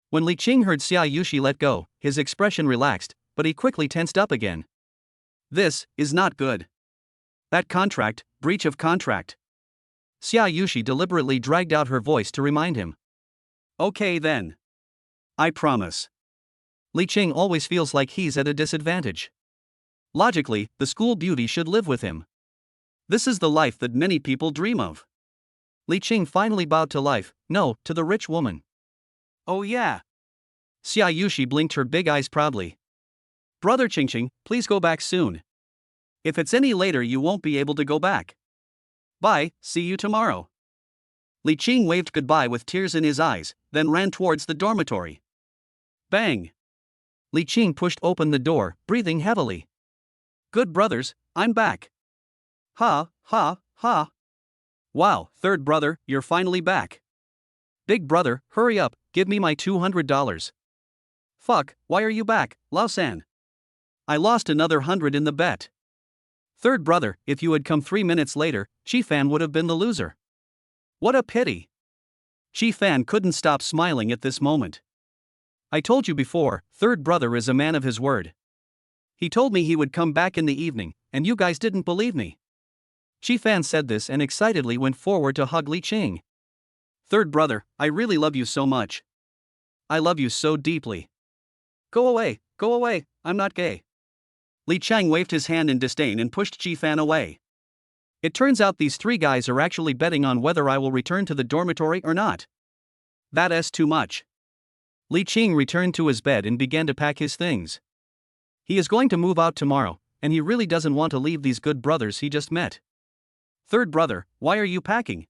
When Li Qing heard Xiaushi let go, his expression relaxed, but he quickly tensed up again. This is not good. That contract, breach of contract. Xiaushi deliberately dragged out her voice to remind him. Okay then. I promise. Li Qing always feels like he's at a disadvantage. Logically, the school beauty should live with him. This is the life that many people dream of. Li Qing finally bowed to life, no, to the rich woman. Oh yeah. Xiaushi blinked her big eyes proudly. Brother Qingqing, please go back soon. If it's any later you won't be able to go back. Bye, see you tomorrow. Li Qing waved goodbye with tears in his eyes, then ran towards the dormitory. Bang! Li Qing pushed open the door, breathing heavily. Good brothers, I'm back. Ha, ha, ha. Wow, third brother, you're finally back. Big brother, hurry up, give me my $200. Fuck, why are you back, Lao-san? I lost another 100 in the bet. Third brother, if you had come 3 minutes later, Chi-fan would have been the loser. What a pity. Chi-fan couldn't stop smiling at this moment. I told you before, third brother is a man of his word. He told me he would come back in the evening, and you guys didn't believe me. Chi-fan said this and excitedly went forward to hug Li Qing. Third brother, I really love you so much. I love you so deeply. Go away, I'm not gay. Li Qing waved his hand in disdain and pushed Chi-fan away. It turns out these 3 guys are actually betting on whether I will return to the dormitory or not. That's too much. Li Qing returned to his bed and began to pack his things. He is going to move out tomorrow, and he really doesn't want to leave these good brothers he just met. Third brother, why are you packing?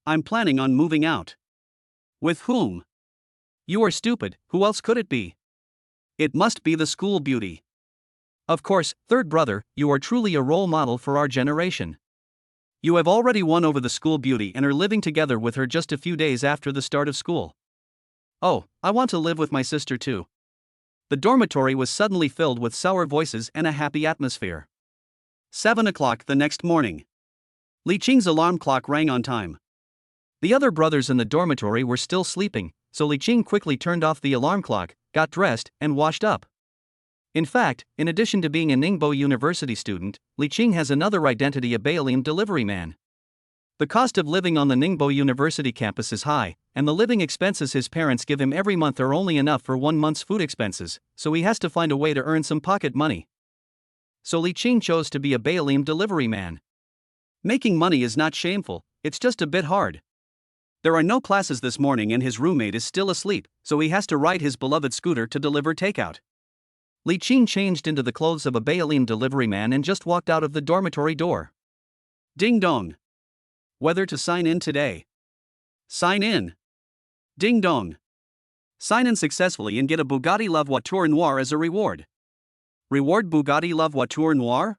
I'm planning on moving out. With whom? You are stupid, who else could it be? It must be the school beauty. Of course, third brother, you are truly a role model for our generation. You have already won over the school beauty and are living together with her just a few days after the start of school. Oh, I want to live with my sister too. The dormitory was suddenly filled with sour voices and a happy atmosphere. 7 o'clock the next morning. Li Qing's alarm clock rang on time. The other brothers in the dormitory were still sleeping, so Li Qing quickly turned off the alarm clock, got dressed, and washed up. In fact, in addition to being a Ningbo University student, Li Qing has another identity, a Baolian delivery man. The cost of living on the Ningbo University campus is high, and the living expenses his parents give him every month are only enough for 1 month's food expenses, so he has to find a way to earn some pocket money. So Li Qing chose to be a Baolian delivery man. Making money is not shameful, it's just a bit hard. There are no classes this morning and his roommate is still asleep, so he has to ride his beloved scooter to deliver takeout. Li Qing changed into the clothes of a Baolian delivery man and just walked out of the dormitory door. Ding dong. Whether to sign in today. Sign in. Ding dong. Sign in successfully and get a Bugatti La Voiture Noire as a reward. Reward Bugatti La Voiture Noire?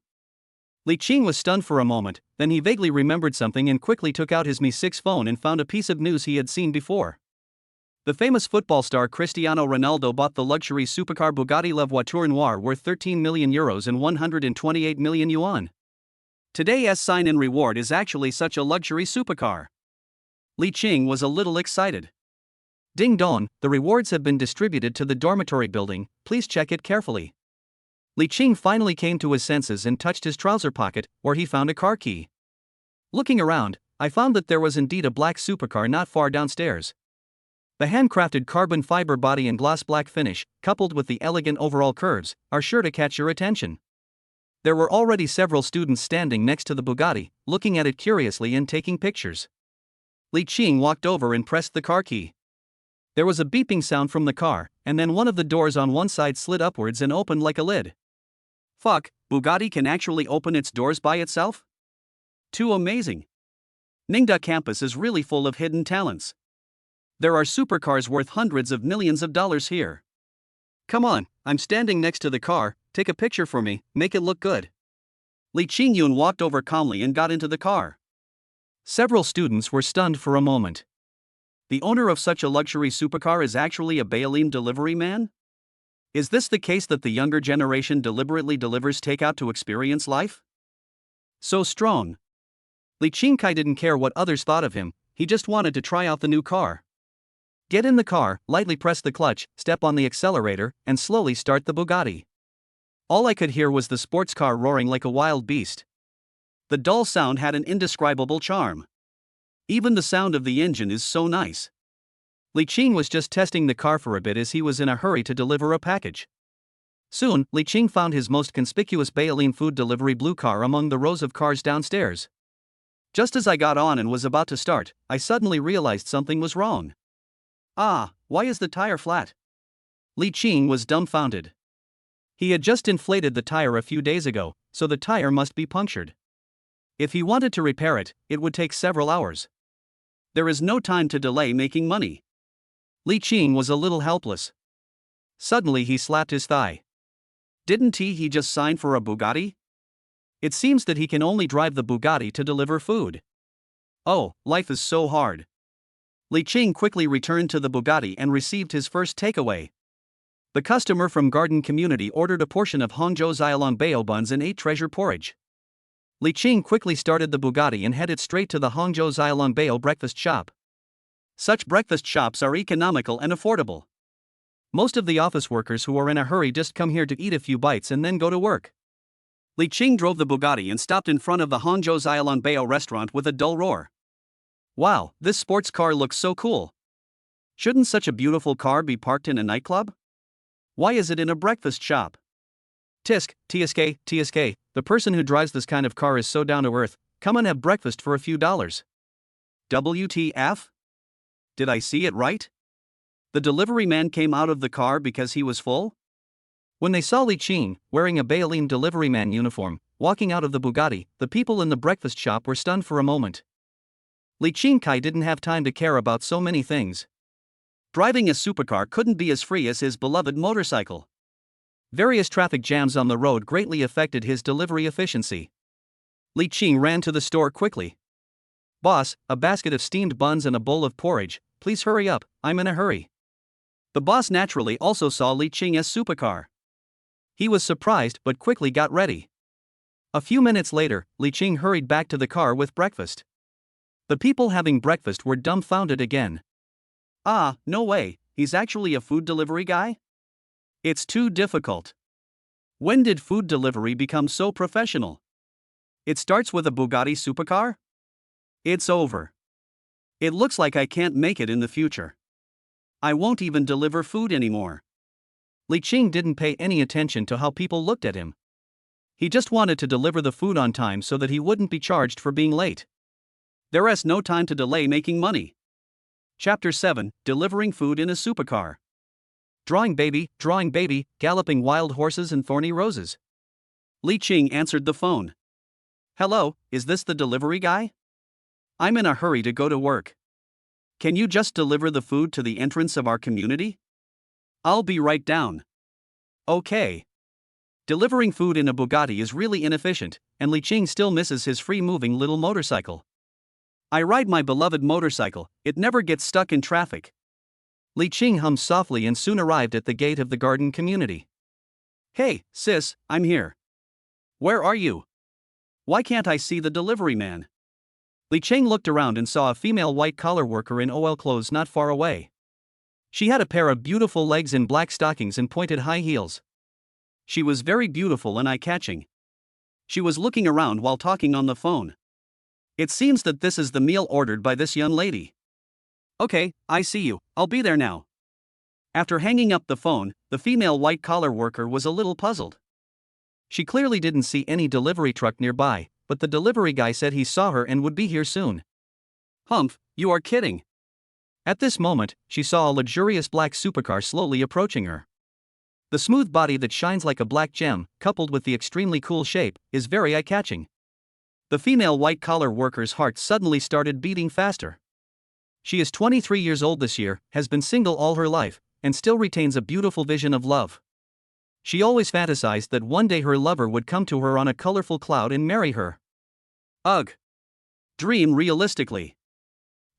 Li Qing was stunned for a moment, then he vaguely remembered something and quickly took out his Mi 6 phone and found a piece of news he had seen before. The famous football star Cristiano Ronaldo bought the luxury supercar Bugatti La Voiture Noire worth 13 million euros and 128 million yuan. Today's sign-in reward is actually such a luxury supercar. Li Qing was a little excited. Ding dong, the rewards have been distributed to the dormitory building, please check it carefully. Li Qing finally came to his senses and touched his trouser pocket, where he found a car key. Looking around, I found that there was indeed a black supercar not far downstairs. The handcrafted carbon fiber body and gloss black finish, coupled with the elegant overall curves, are sure to catch your attention. There were already several students standing next to the Bugatti, looking at it curiously and taking pictures. Li Qing walked over and pressed the car key. There was a beeping sound from the car, and then one of the doors on one side slid upwards and opened like a lid. Fuck, Bugatti can actually open its doors by itself? Too amazing. Ningda campus is really full of hidden talents. There are supercars worth hundreds of millions of dollars here. Come on, I'm standing next to the car, take a picture for me, make it look good. Li Qingyun walked over calmly and got into the car. Several students were stunned for a moment. The owner of such a luxury supercar is actually a Baolim delivery man? Is this the case that the younger generation deliberately delivers takeout to experience life? So strong. Li Qingkai didn't care what others thought of him, he just wanted to try out the new car. Get in the car, lightly press the clutch, step on the accelerator, and slowly start the Bugatti. All I could hear was the sports car roaring like a wild beast. The dull sound had an indescribable charm. Even the sound of the engine is so nice. Li Qing was just testing the car for a bit as he was in a hurry to deliver a package. Soon, Li Qing found his most conspicuous Baolim food delivery blue car among the rows of cars downstairs. Just as I got on and was about to start, I suddenly realized something was wrong. Ah, why is the tire flat? Li Qing was dumbfounded. He had just inflated the tire a few days ago, so the tire must be punctured. If he wanted to repair it, it would take several hours. There is no time to delay making money. Li Qing was a little helpless. Suddenly he slapped his thigh. Didn't he just sign for a Bugatti? It seems that he can only drive the Bugatti to deliver food. Oh, life is so hard. Li Qing quickly returned to the Bugatti and received his first takeaway. The customer from Garden Community ordered a portion of Hangzhou Xiaolong Bao buns and ate treasure porridge. Li Qing quickly started the Bugatti and headed straight to the Hangzhou Xiaolong Bao breakfast shop. Such breakfast shops are economical and affordable. Most of the office workers who are in a hurry just come here to eat a few bites and then go to work. Li Qing drove the Bugatti and stopped in front of the Hangzhou Xiaolong Bao restaurant with a dull roar. Wow, this sports car looks so cool. Shouldn't such a beautiful car be parked in a nightclub? Why is it in a breakfast shop? Tisk, TSK, the person who drives this kind of car is so down to earth, come and have breakfast for a few dollars. WTF? Did I see it right? The delivery man came out of the car because he was full? When they saw Li Qing, wearing a Baolim delivery man uniform, walking out of the Bugatti, the people in the breakfast shop were stunned for a moment. Li Qingkai didn't have time to care about so many things. Driving a supercar couldn't be as free as his beloved motorcycle. Various traffic jams on the road greatly affected his delivery efficiency. Li Qing ran to the store quickly. Boss, a basket of steamed buns and a bowl of porridge, please hurry up, I'm in a hurry. The boss naturally also saw Li Qing's supercar. He was surprised but quickly got ready. A few minutes later, Li Qing hurried back to the car with breakfast. The people having breakfast were dumbfounded again. Ah, no way, he's actually a food delivery guy? It's too difficult. When did food delivery become so professional? It starts with a Bugatti supercar? It's over. It looks like I can't make it in the future. I won't even deliver food anymore. Li Qing didn't pay any attention to how people looked at him. He just wanted to deliver the food on time so that he wouldn't be charged for being late. There is no time to delay making money. Chapter 7, Delivering Food in a Supercar. Drawing baby, galloping wild horses and thorny roses. Li Qing answered the phone. Hello, is this the delivery guy? I'm in a hurry to go to work. Can you just deliver the food to the entrance of our community? I'll be right down. Okay. Delivering food in a Bugatti is really inefficient, and Li Qing still misses his free-moving little motorcycle. I ride my beloved motorcycle, it never gets stuck in traffic. Li Qing hummed softly and soon arrived at the gate of the garden community. Hey, sis, I'm here. Where are you? Why can't I see the delivery man? Li Qing looked around and saw a female white-collar worker in OL clothes not far away. She had a pair of beautiful legs in black stockings and pointed high heels. She was very beautiful and eye-catching. She was looking around while talking on the phone. It seems that this is the meal ordered by this young lady. Okay, I see you, I'll be there now. After hanging up the phone, the female white-collar worker was a little puzzled. She clearly didn't see any delivery truck nearby, but the delivery guy said he saw her and would be here soon. Humph, you are kidding. At this moment, she saw a luxurious black supercar slowly approaching her. The smooth body that shines like a black gem, coupled with the extremely cool shape, is very eye-catching. The female white-collar worker's heart suddenly started beating faster. She is 23 years old this year, has been single all her life, and still retains a beautiful vision of love. She always fantasized that one day her lover would come to her on a colorful cloud and marry her. Ugh. Dream realistically.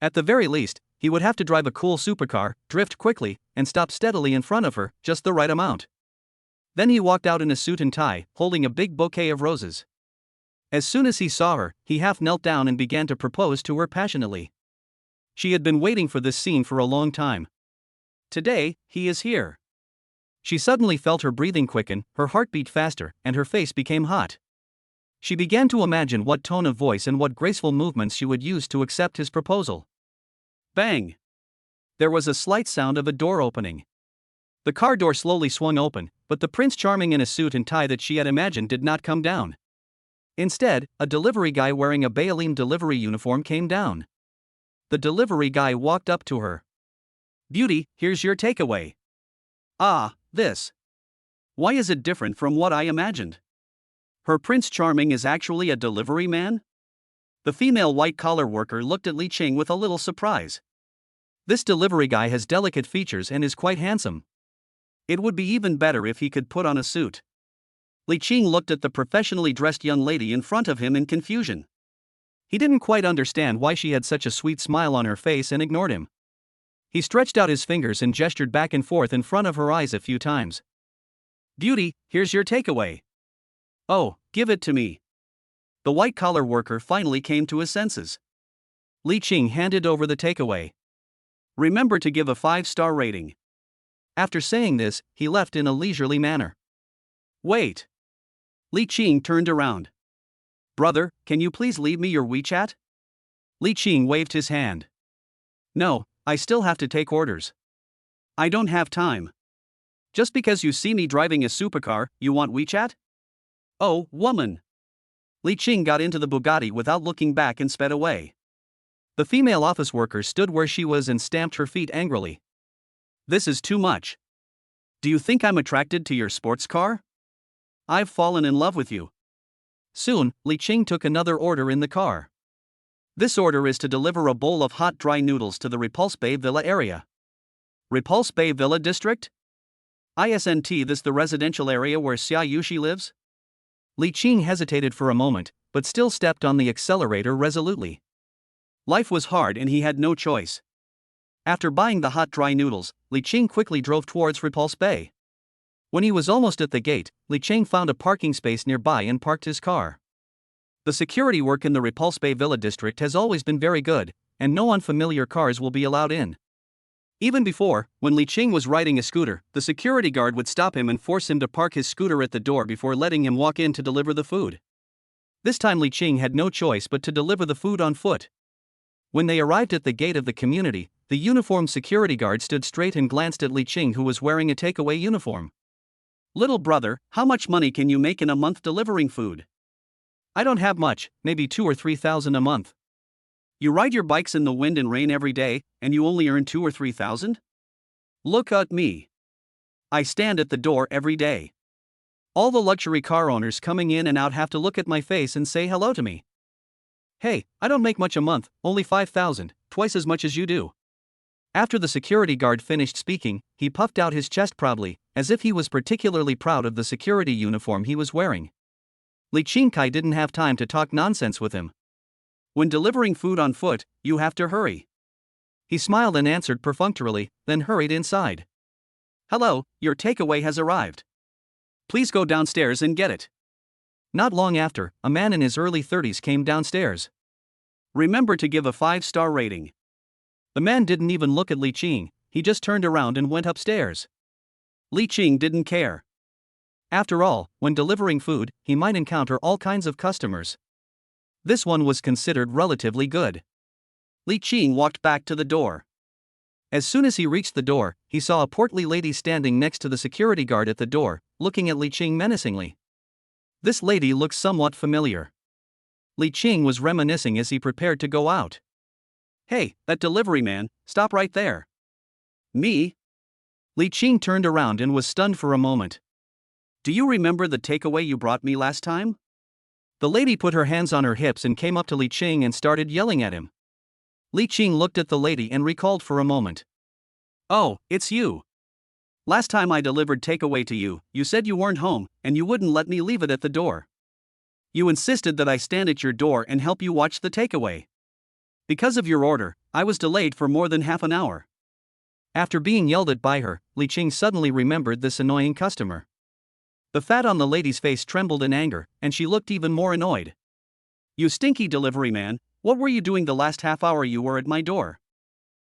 At the very least, he would have to drive a cool supercar, drift quickly, and stop steadily in front of her, just the right amount. Then he walked out in a suit and tie, holding a big bouquet of roses. As soon as he saw her, he half knelt down and began to propose to her passionately. She had been waiting for this scene for a long time. Today, he is here. She suddenly felt her breathing quicken, her heart beat faster, and her face became hot. She began to imagine what tone of voice and what graceful movements she would use to accept his proposal. Bang! There was a slight sound of a door opening. The car door slowly swung open, but the Prince Charming in a suit and tie that she had imagined did not come down. Instead, a delivery guy wearing a Bayaleen delivery uniform came down. The delivery guy walked up to her. Beauty, here's your takeaway. Ah, this. Why is it different from what I imagined? Her Prince Charming is actually a delivery man? The female white-collar worker looked at Li Qing with a little surprise. This delivery guy has delicate features and is quite handsome. It would be even better if he could put on a suit. Li Qing looked at the professionally dressed young lady in front of him in confusion. He didn't quite understand why she had such a sweet smile on her face and ignored him. He stretched out his fingers and gestured back and forth in front of her eyes a few times. Beauty, here's your takeaway. Oh, give it to me. The white-collar worker finally came to his senses. Li Qing handed over the takeaway. Remember to give a 5-star rating. After saying this, he left in a leisurely manner. Wait. Li Qing turned around. Brother, can you please leave me your WeChat? Li Qing waved his hand. No, I still have to take orders. I don't have time. Just because you see me driving a supercar, you want WeChat? Oh, woman. Li Qing got into the Bugatti without looking back and sped away. The female office worker stood where she was and stamped her feet angrily. This is too much. Do you think I'm attracted to your sports car? I've fallen in love with you. Soon, Li Qing took another order in the car. This order is to deliver a bowl of hot dry noodles to the Repulse Bay Villa area. Repulse Bay Villa District? Isn't this the residential area where Xiaushi lives? Li Qing hesitated for a moment, but still stepped on the accelerator resolutely. Life was hard and he had no choice. After buying the hot dry noodles, Li Qing quickly drove towards Repulse Bay. When he was almost at the gate, Li Qing found a parking space nearby and parked his car. The security work in the Repulse Bay Villa district has always been very good, and no unfamiliar cars will be allowed in. Even before, when Li Qing was riding a scooter, the security guard would stop him and force him to park his scooter at the door before letting him walk in to deliver the food. This time Li Qing had no choice but to deliver the food on foot. When they arrived at the gate of the community, the uniformed security guard stood straight and glanced at Li Qing, who was wearing a takeaway uniform. Little brother, how much money can you make in a month delivering food? I don't have much, maybe 2,000 or 3,000 a month. You ride your bikes in the wind and rain every day, and you only earn 2,000 or 3,000? Look at me. I stand at the door every day. All the luxury car owners coming in and out have to look at my face and say hello to me. Hey, I don't make much a month, only 5,000, twice as much as you do. After the security guard finished speaking, he puffed out his chest proudly, as if he was particularly proud of the security uniform he was wearing. Li Qingkai didn't have time to talk nonsense with him. When delivering food on foot, you have to hurry. He smiled and answered perfunctorily, then hurried inside. Hello, your takeaway has arrived. Please go downstairs and get it. Not long after, a man in his early 30s came downstairs. Remember to give a 5-star rating. The man didn't even look at Li Qing, he just turned around and went upstairs. Li Qing didn't care. After all, when delivering food, he might encounter all kinds of customers. This one was considered relatively good. Li Qing walked back to the door. As soon as he reached the door, he saw a portly lady standing next to the security guard at the door, looking at Li Qing menacingly. This lady looked somewhat familiar. Li Qing was reminiscing as he prepared to go out. Hey, that delivery man, stop right there. Me? Li Qing turned around and was stunned for a moment. Do you remember the takeaway you brought me last time? The lady put her hands on her hips and came up to Li Qing and started yelling at him. Li Qing looked at the lady and recalled for a moment. Oh, it's you. Last time I delivered takeaway to you, you said you weren't home, and you wouldn't let me leave it at the door. You insisted that I stand at your door and help you watch the takeaway. Because of your order, I was delayed for more than half an hour. After being yelled at by her, Li Qing suddenly remembered this annoying customer. The fat on the lady's face trembled in anger, and she looked even more annoyed. You stinky delivery man, what were you doing the last half hour you were at my door?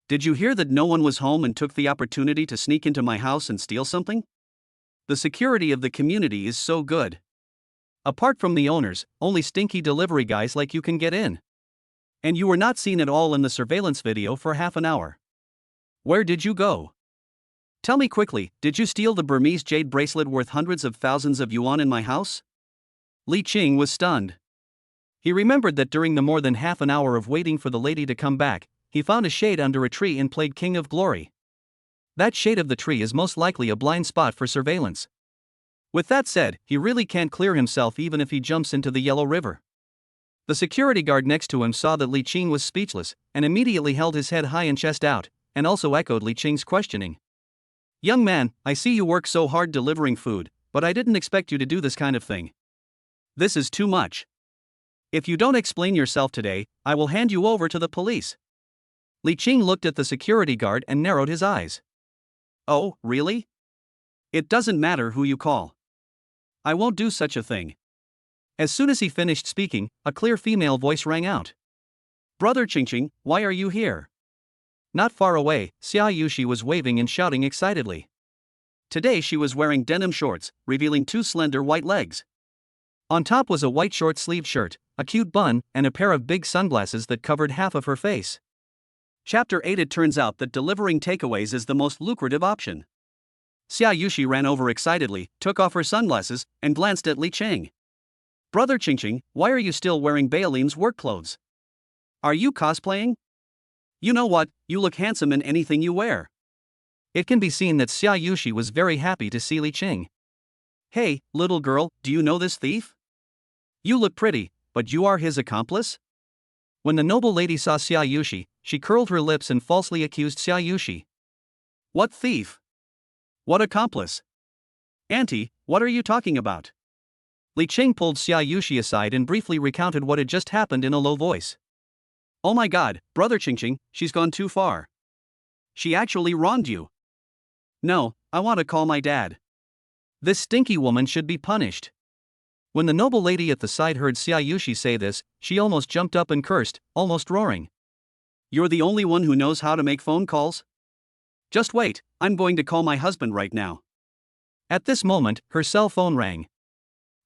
Did you hear that no one was home and took the opportunity to sneak into my house and steal something? The security of the community is so good. Apart from the owners, only stinky delivery guys like you can get in. And you were not seen at all in the surveillance video for half an hour. Where did you go? Tell me quickly, did you steal the Burmese jade bracelet worth hundreds of thousands of yuan in my house? Li Qing was stunned. He remembered that during the more than half an hour of waiting for the lady to come back, he found a shade under a tree and played King of Glory. That shade of the tree is most likely a blind spot for surveillance. With that said, he really can't clear himself even if he jumps into the Yellow River. The security guard next to him saw that Li Qing was speechless, and immediately held his head high and chest out, and also echoed Li Qing's questioning. Young man, I see you work so hard delivering food, but I didn't expect you to do this kind of thing. This is too much. If you don't explain yourself today, I will hand you over to the police. Li Qing looked at the security guard and narrowed his eyes. Oh, really? It doesn't matter who you call. I won't do such a thing. As soon as he finished speaking, a clear female voice rang out. Brother Qingqing, why are you here? Not far away, Xiaushi was waving and shouting excitedly. Today she was wearing denim shorts, revealing two slender white legs. On top was a white short-sleeved shirt, a cute bun, and a pair of big sunglasses that covered half of her face. Chapter 8. It turns out that delivering takeaways is the most lucrative option. Xiaushi ran over excitedly, took off her sunglasses, and glanced at Li Qing. Brother Qingqing, why are you still wearing Baolim's work clothes? Are you cosplaying? You know what, you look handsome in anything you wear. It can be seen that Xiaushi was very happy to see Li Qing. Hey, little girl, do you know this thief? You look pretty, but you are his accomplice? When the noble lady saw Xiaushi, she curled her lips and falsely accused Xiaushi. What thief? What accomplice? Auntie, what are you talking about? Li Qing pulled Xiaushi aside and briefly recounted what had just happened in a low voice. Oh my god, Brother Qingqing, she's gone too far. She actually wronged you. No, I want to call my dad. This stinky woman should be punished. When the noble lady at the side heard Xiaushi say this, she almost jumped up and cursed, almost roaring. You're the only one who knows how to make phone calls? Just wait, I'm going to call my husband right now. At this moment, her cell phone rang.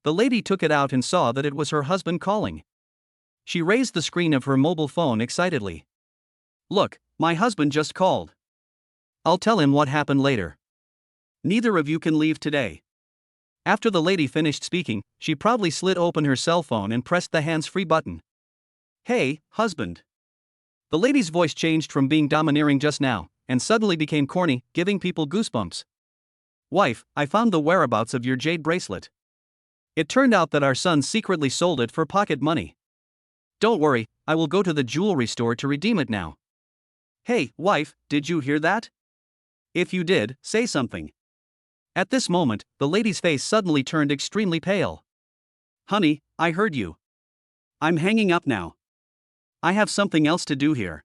The lady took it out and saw that it was her husband calling. She raised the screen of her mobile phone excitedly. Look, my husband just called. I'll tell him what happened later. Neither of you can leave today. After the lady finished speaking, she proudly slid open her cell phone and pressed the hands-free button. Hey, husband. The lady's voice changed from being domineering just now, and suddenly became corny, giving people goosebumps. Wife, I found the whereabouts of your jade bracelet. It turned out that our son secretly sold it for pocket money. Don't worry, I will go to the jewelry store to redeem it now. Hey, wife, did you hear that? If you did, say something. At this moment, the lady's face suddenly turned extremely pale. Honey, I heard you. I'm hanging up now. I have something else to do here.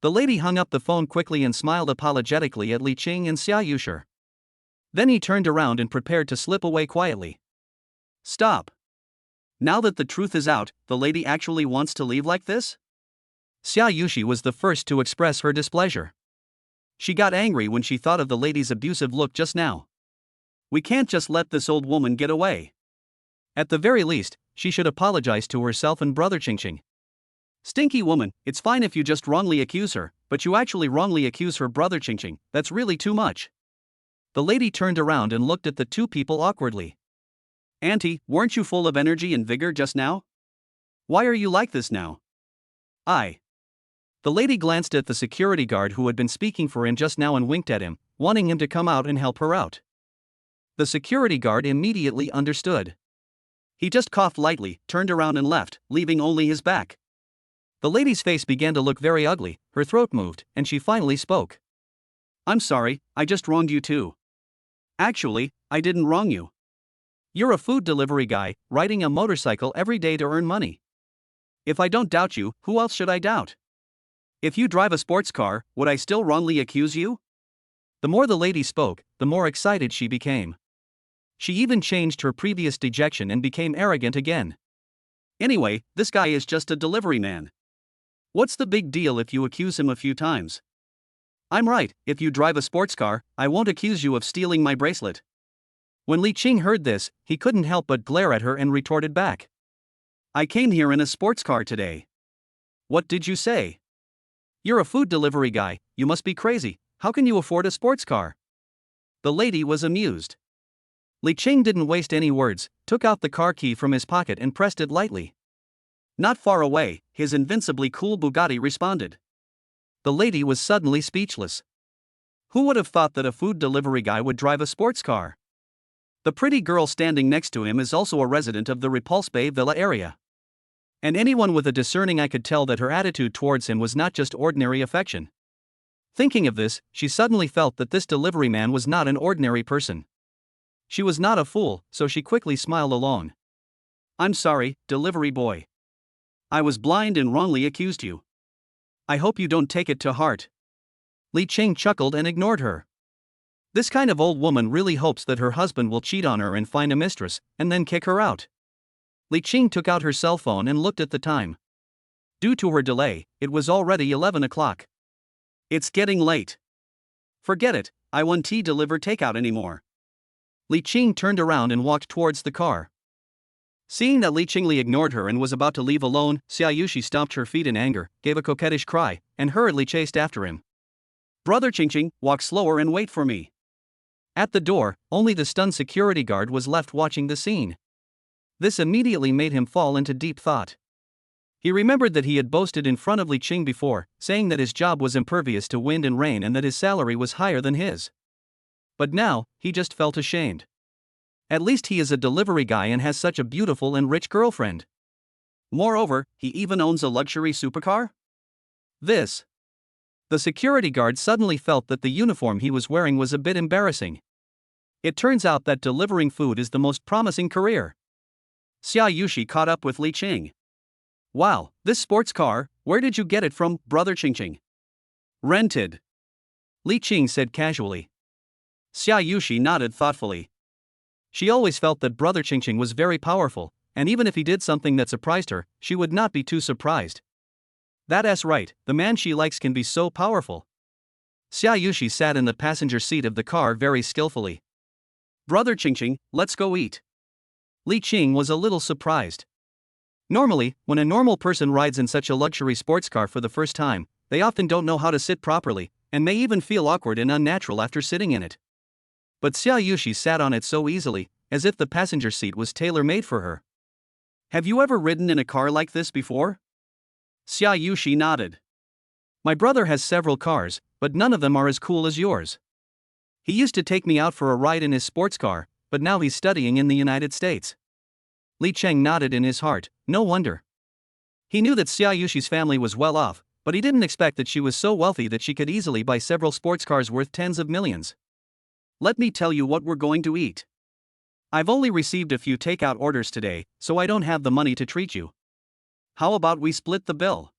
The lady hung up the phone quickly and smiled apologetically at Li Qing and Xiaushi. Then he turned around and prepared to slip away quietly. Stop. Now that the truth is out, the lady actually wants to leave like this? Xiaushi was the first to express her displeasure. She got angry when she thought of the lady's abusive look just now. We can't just let this old woman get away. At the very least, she should apologize to herself and brother Qingqing. Stinky woman, it's fine if you just wrongly accuse her, but you actually wrongly accuse her brother Qingqing, that's really too much. The lady turned around and looked at the two people awkwardly. Auntie, weren't you full of energy and vigor just now? Why are you like this now? The lady glanced at the security guard who had been speaking for him just now and winked at him, wanting him to come out and help her out. The security guard immediately understood. He just coughed lightly, turned around and left, leaving only his back. The lady's face began to look very ugly, her throat moved, and she finally spoke. I'm sorry, I just wronged you too. Actually, I didn't wrong you. You're a food delivery guy, riding a motorcycle every day to earn money. If I don't doubt you, who else should I doubt? If you drive a sports car, would I still wrongly accuse you? The more the lady spoke, the more excited she became. She even changed her previous dejection and became arrogant again. Anyway, this guy is just a delivery man. What's the big deal if you accuse him a few times? I'm right, if you drive a sports car, I won't accuse you of stealing my bracelet. When Li Qing heard this, he couldn't help but glare at her and retorted back. I came here in a sports car today. What did you say? You're a food delivery guy, you must be crazy, how can you afford a sports car? The lady was amused. Li Qing didn't waste any words, took out the car key from his pocket and pressed it lightly. Not far away, his invincibly cool Bugatti responded. The lady was suddenly speechless. Who would have thought that a food delivery guy would drive a sports car? The pretty girl standing next to him is also a resident of the Repulse Bay Villa area. And anyone with a discerning eye could tell that her attitude towards him was not just ordinary affection. Thinking of this, she suddenly felt that this delivery man was not an ordinary person. She was not a fool, so she quickly smiled along. I'm sorry, delivery boy. I was blind and wrongly accused you. I hope you don't take it to heart. Li Qing chuckled and ignored her. This kind of old woman really hopes that her husband will cheat on her and find a mistress, and then kick her out. Li Qing took out her cell phone and looked at the time. Due to her delay, it was already 11 o'clock. It's getting late. Forget it, I won't deliver takeout anymore. Li Qing turned around and walked towards the car. Seeing that Li Qingli ignored her and was about to leave alone, Xiaushi stomped her feet in anger, gave a coquettish cry, and hurriedly chased after him. Brother Qingqing, walk slower and wait for me. At the door, only the stunned security guard was left watching the scene. This immediately made him fall into deep thought. He remembered that he had boasted in front of Li Qing before, saying that his job was impervious to wind and rain and that his salary was higher than his. But now, he just felt ashamed. At least he is a delivery guy and has such a beautiful and rich girlfriend. Moreover, he even owns a luxury supercar? The security guard suddenly felt that the uniform he was wearing was a bit embarrassing. It turns out that delivering food is the most promising career. Xiaushi caught up with Li Qing. Wow, this sports car, where did you get it from, brother Qingqing? Rented. Li Qing said casually. Xiaushi nodded thoughtfully. She always felt that brother Qingqing was very powerful, and even if he did something that surprised her, she would not be too surprised. That's right, the man she likes can be so powerful. Xiaushi sat in the passenger seat of the car very skillfully. Brother Qingqing, let's go eat. Li Qing was a little surprised. Normally, when a normal person rides in such a luxury sports car for the first time, they often don't know how to sit properly, and may even feel awkward and unnatural after sitting in it. But Xiaushi sat on it so easily, as if the passenger seat was tailor-made for her. Have you ever ridden in a car like this before? Xiaushi nodded. My brother has several cars, but none of them are as cool as yours. He used to take me out for a ride in his sports car, but now he's studying in the United States. Li Qing nodded in his heart, no wonder. He knew that Xiaoshi's family was well off, but he didn't expect that she was so wealthy that she could easily buy several sports cars worth tens of millions. Let me tell you what we're going to eat. I've only received a few takeout orders today, so I don't have the money to treat you. How about we split the bill?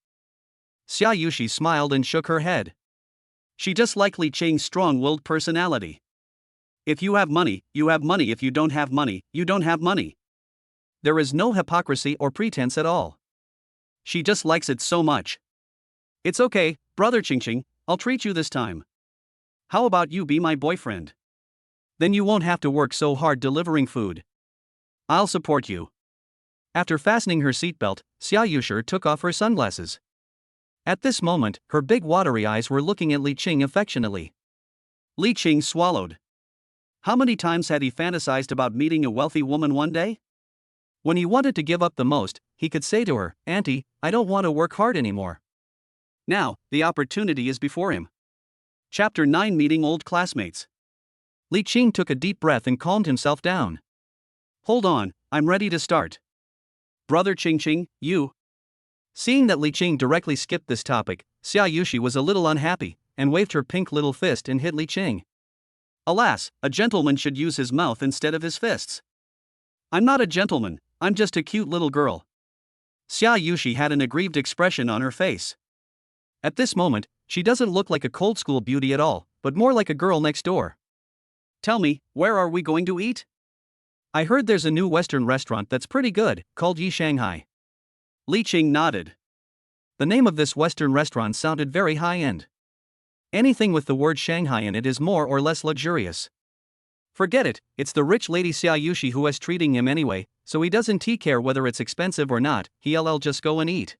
Xiaushi smiled and shook her head. She just liked Li Qing's strong-willed personality. If you have money, you have money. If you don't have money, you don't have money. There is no hypocrisy or pretense at all. She just likes it so much. It's okay, brother Qingqing, I'll treat you this time. How about you be my boyfriend? Then you won't have to work so hard delivering food. I'll support you. After fastening her seatbelt, Xiaushi took off her sunglasses. At this moment, her big watery eyes were looking at Li Qing affectionately. Li Qing swallowed. How many times had he fantasized about meeting a wealthy woman one day? When he wanted to give up the most, he could say to her, "Auntie, I don't want to work hard anymore." Now, the opportunity is before him. Chapter 9, Meeting Old Classmates. Li Qing took a deep breath and calmed himself down. Hold on, I'm ready to start. Brother Qing, you. Seeing that Li Qing directly skipped this topic, Xiaushi was a little unhappy, and waved her pink little fist and hit Li Qing. Alas, a gentleman should use his mouth instead of his fists. I'm not a gentleman, I'm just a cute little girl. Xiaushi had an aggrieved expression on her face. At this moment, she doesn't look like a cold school beauty at all, but more like a girl next door. Tell me, where are we going to eat? I heard there's a new Western restaurant that's pretty good, called Yi Shanghai. Li Qing nodded. The name of this Western restaurant sounded very high-end. Anything with the word Shanghai in it is more or less luxurious. Forget it, it's the rich lady Xiaushi who is treating him anyway, so he doesn't care whether it's expensive or not, he'll just go and eat.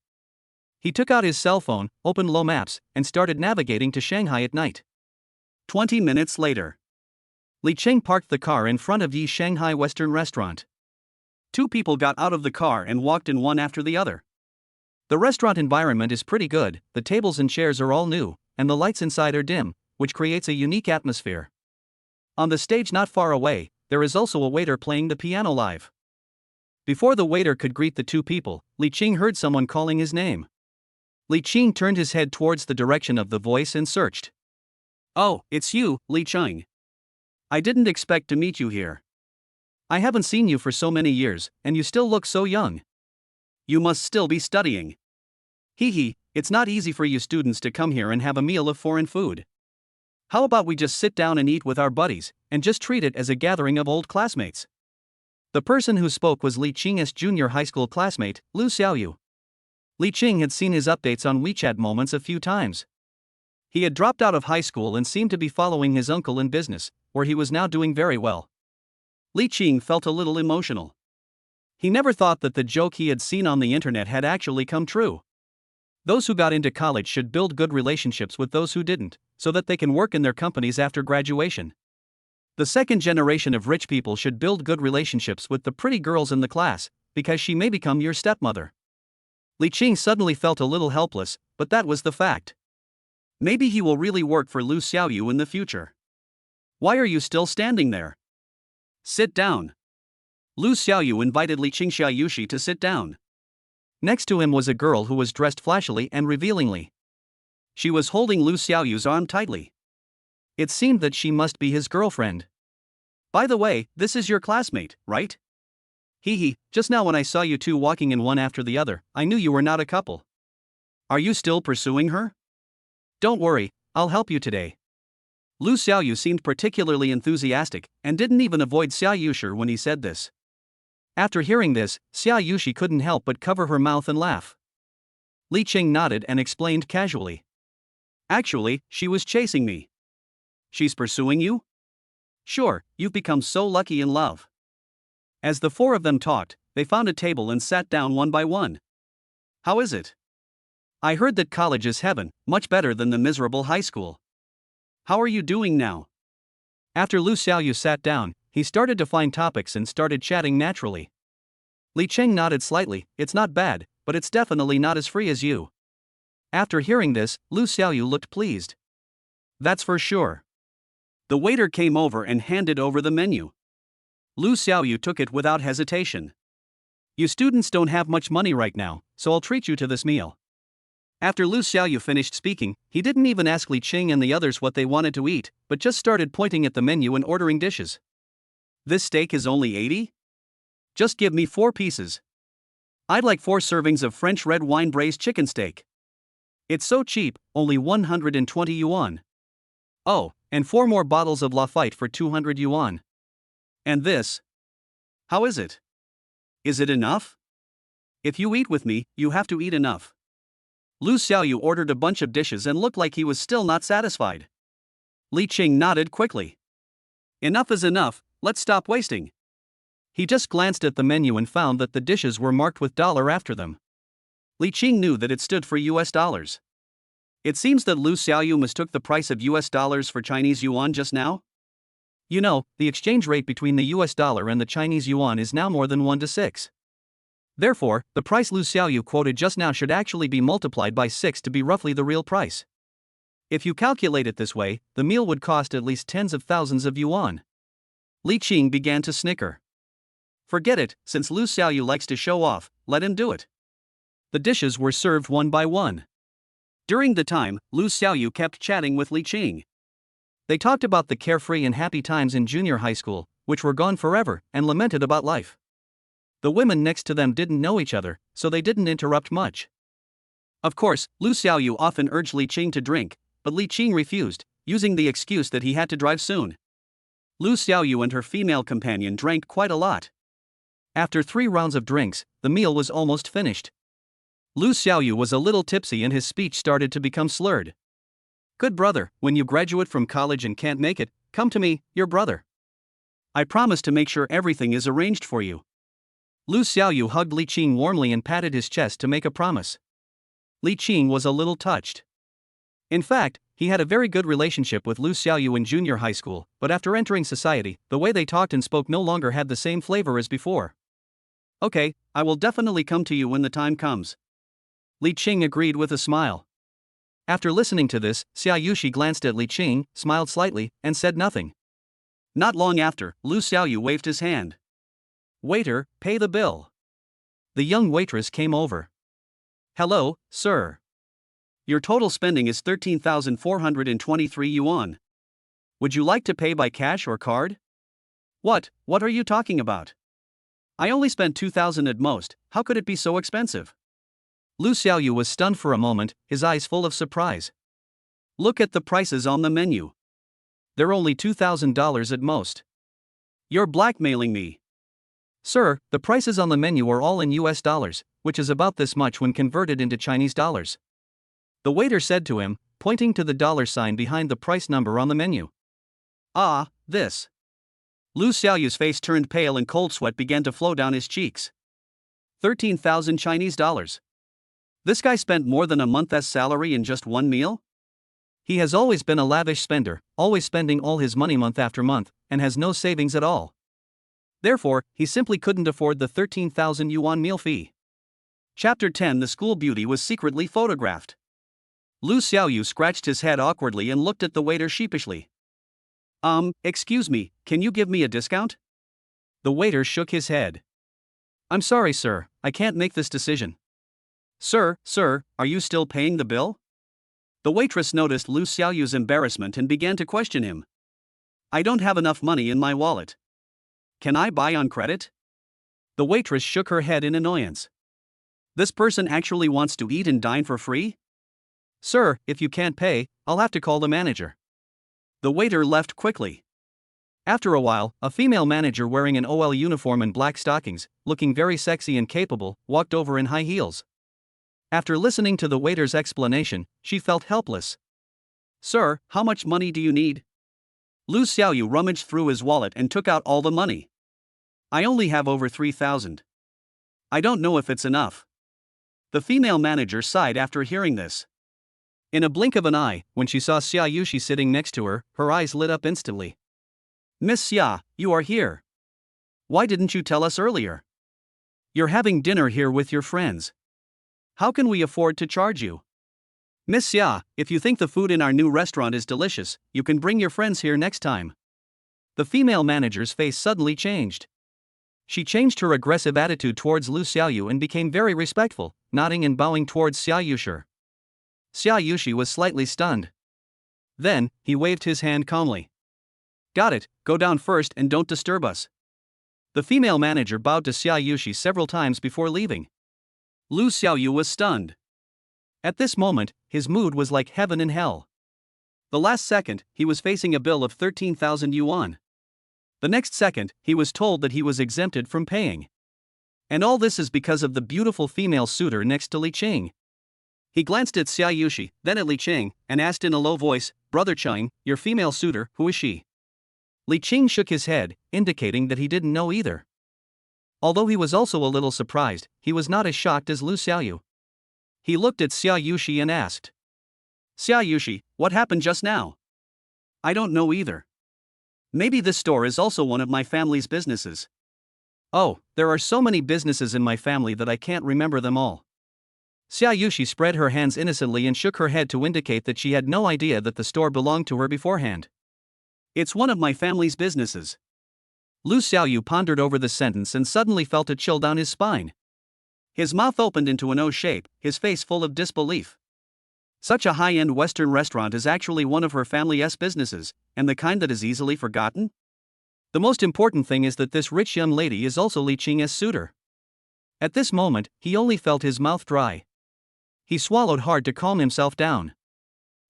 He took out his cell phone, opened Lo Maps, and started navigating to Shanghai at night. 20 minutes later. Li Qing parked the car in front of Yi Shanghai Western restaurant. Two people got out of the car and walked in one after the other. The restaurant environment is pretty good, the tables and chairs are all new, and the lights inside are dim, which creates a unique atmosphere. On the stage not far away, there is also a waiter playing the piano live. Before the waiter could greet the two people, Li Qing heard someone calling his name. Li Qing turned his head towards the direction of the voice and searched. Oh, it's you, Li Qing. I didn't expect to meet you here. I haven't seen you for so many years, and you still look so young. You must still be studying. Hee, it's not easy for you students to come here and have a meal of foreign food. How about we just sit down and eat with our buddies, and just treat it as a gathering of old classmates? The person who spoke was Li Qing's junior high school classmate, Lu Xiaoyu. Li Qing had seen his updates on WeChat moments a few times. He had dropped out of high school and seemed to be following his uncle in business, where he was now doing very well. Li Qing felt a little emotional. He never thought that the joke he had seen on the internet had actually come true. Those who got into college should build good relationships with those who didn't, so that they can work in their companies after graduation. The second generation of rich people should build good relationships with the pretty girls in the class, because she may become your stepmother. Li Qing suddenly felt a little helpless, but that was the fact. Maybe he will really work for Lu Xiaoyu in the future. Why are you still standing there? Sit down. Lu Xiaoyu invited Li Qing Xiaushi to sit down. Next to him was a girl who was dressed flashily and revealingly. She was holding Lu Xiaoyu's arm tightly. It seemed that she must be his girlfriend. By the way, this is your classmate, right? Just now when I saw you two walking in one after the other, I knew you were not a couple. Are you still pursuing her? Don't worry, I'll help you today. Lu Xiaoyu seemed particularly enthusiastic, and didn't even avoid Xiaushi when he said this. After hearing this, Xiaushi couldn't help but cover her mouth and laugh. Li Qing nodded and explained casually. Actually, she was chasing me. She's pursuing you? Sure, you've become so lucky in love. As the four of them talked, they found a table and sat down one by one. How is it? I heard that college is heaven, much better than the miserable high school. How are you doing now? After Lu Xiaoyu sat down, he started to find topics and started chatting naturally. Li Qing nodded slightly. It's not bad, but it's definitely not as free as you. After hearing this, Lu Xiaoyu looked pleased. That's for sure. The waiter came over and handed over the menu. Lu Xiaoyu took it without hesitation. You students don't have much money right now, so I'll treat you to this meal. After Lu Xiaoyu finished speaking, he didn't even ask Li Qing and the others what they wanted to eat, but just started pointing at the menu and ordering dishes. This steak is only 80? Just give me 4 pieces. I'd like 4 servings of French red wine braised chicken steak. It's so cheap, only 120 yuan. Oh, and 4 more bottles of Lafite for 200 yuan. And this? How is it? Is it enough? If you eat with me, you have to eat enough. Lu Xiaoyu ordered a bunch of dishes and looked like he was still not satisfied. Li Qing nodded quickly. Enough is enough, let's stop wasting. He just glanced at the menu and found that the dishes were marked with dollar after them. Li Qing knew that it stood for US dollars. It seems that Lu Xiaoyu mistook the price of US dollars for Chinese yuan just now. You know, the exchange rate between the US dollar and the Chinese yuan is now more than 1 to 6. Therefore, the price Lu Xiaoyu quoted just now should actually be multiplied by 6 to be roughly the real price. If you calculate it this way, the meal would cost at least tens of thousands of yuan. Li Qing began to snicker. Forget it, since Lu Xiaoyu likes to show off, let him do it. The dishes were served one by one. During the time, Lu Xiaoyu kept chatting with Li Qing. They talked about the carefree and happy times in junior high school, which were gone forever, and lamented about life. The women next to them didn't know each other, so they didn't interrupt much. Of course, Lu Xiaoyu often urged Li Qing to drink, but Li Qing refused, using the excuse that he had to drive soon. Lu Xiaoyu and her female companion drank quite a lot. After 3 rounds of drinks, the meal was almost finished. Lu Xiaoyu was a little tipsy and his speech started to become slurred. Good brother, when you graduate from college and can't make it, come to me, your brother. I promise to make sure everything is arranged for you. Lu Xiaoyu hugged Li Qing warmly and patted his chest to make a promise. Li Qing was a little touched. In fact, he had a very good relationship with Lu Xiaoyu in junior high school, but after entering society, the way they talked and spoke no longer had the same flavor as before. Okay, I will definitely come to you when the time comes. Li Qing agreed with a smile. After listening to this, Xiaushi glanced at Li Qing, smiled slightly, and said nothing. Not long after, Lu Xiaoyu waved his hand. Waiter, pay the bill. The young waitress came over. Hello, sir. Your total spending is 13,423 yuan. Would you like to pay by cash or card? What are you talking about? I only spent 2,000 at most, how could it be so expensive? Lu Xiaoyu was stunned for a moment, his eyes full of surprise. Look at the prices on the menu. They're only $2,000 at most. You're blackmailing me. Sir, the prices on the menu are all in US dollars, which is about this much when converted into Chinese dollars. The waiter said to him, pointing to the dollar sign behind the price number on the menu. Ah, this. Lu Xiaoyu's face turned pale and cold sweat began to flow down his cheeks. 13,000 Chinese dollars. This guy spent more than a month's salary in just one meal? He has always been a lavish spender, always spending all his money month after month, and has no savings at all. Therefore, he simply couldn't afford the 13,000 yuan meal fee. Chapter 10. The school beauty was secretly photographed. Lu Xiaoyu scratched his head awkwardly and looked at the waiter sheepishly. Excuse me, can you give me a discount? The waiter shook his head. I'm sorry, sir, I can't make this decision. Sir, are you still paying the bill? The waitress noticed Lu Xiaoyu's embarrassment and began to question him. I don't have enough money in my wallet. Can I buy on credit? The waitress shook her head in annoyance. This person actually wants to eat and dine for free? Sir, if you can't pay, I'll have to call the manager. The waiter left quickly. After a while, a female manager wearing an OL uniform and black stockings, looking very sexy and capable, walked over in high heels. After listening to the waiter's explanation, she felt helpless. Sir, how much money do you need? Lu Xiaoyu rummaged through his wallet and took out all the money. I only have over 3,000. I don't know if it's enough. The female manager sighed after hearing this. In a blink of an eye, when she saw Xiaushi sitting next to her, her eyes lit up instantly. Miss Xia, you are here. Why didn't you tell us earlier? You're having dinner here with your friends. How can we afford to charge you? Miss Xia, if you think the food in our new restaurant is delicious, you can bring your friends here next time. The female manager's face suddenly changed. She changed her aggressive attitude towards Lu Xiaoyu and became very respectful, nodding and bowing towards Xiaushi. Xiaushi was slightly stunned. Then, he waved his hand calmly. Got it, go down first and don't disturb us. The female manager bowed to Xiaushi several times before leaving. Lu Xiaoyu was stunned. At this moment, his mood was like heaven and hell. The last second, he was facing a bill of 13,000 yuan. The next second, he was told that he was exempted from paying. And all this is because of the beautiful female suitor next to Li Qing. He glanced at Xiaushi, then at Li Qing, and asked in a low voice, Brother Qing, your female suitor, who is she? Li Qing shook his head, indicating that he didn't know either. Although he was also a little surprised, he was not as shocked as Lu Xiaoyu. He looked at Xiaushi and asked, Xiaushi, what happened just now? I don't know either. Maybe this store is also one of my family's businesses. Oh, there are so many businesses in my family that I can't remember them all. Xiaushi spread her hands innocently and shook her head to indicate that she had no idea that the store belonged to her beforehand. It's one of my family's businesses. Lu Xiaoyu pondered over the sentence and suddenly felt a chill down his spine. His mouth opened into an O shape, his face full of disbelief. Such a high-end Western restaurant is actually one of her family's businesses, and the kind that is easily forgotten? The most important thing is that this rich young lady is also Li Qing's suitor. At this moment, he only felt his mouth dry. He swallowed hard to calm himself down.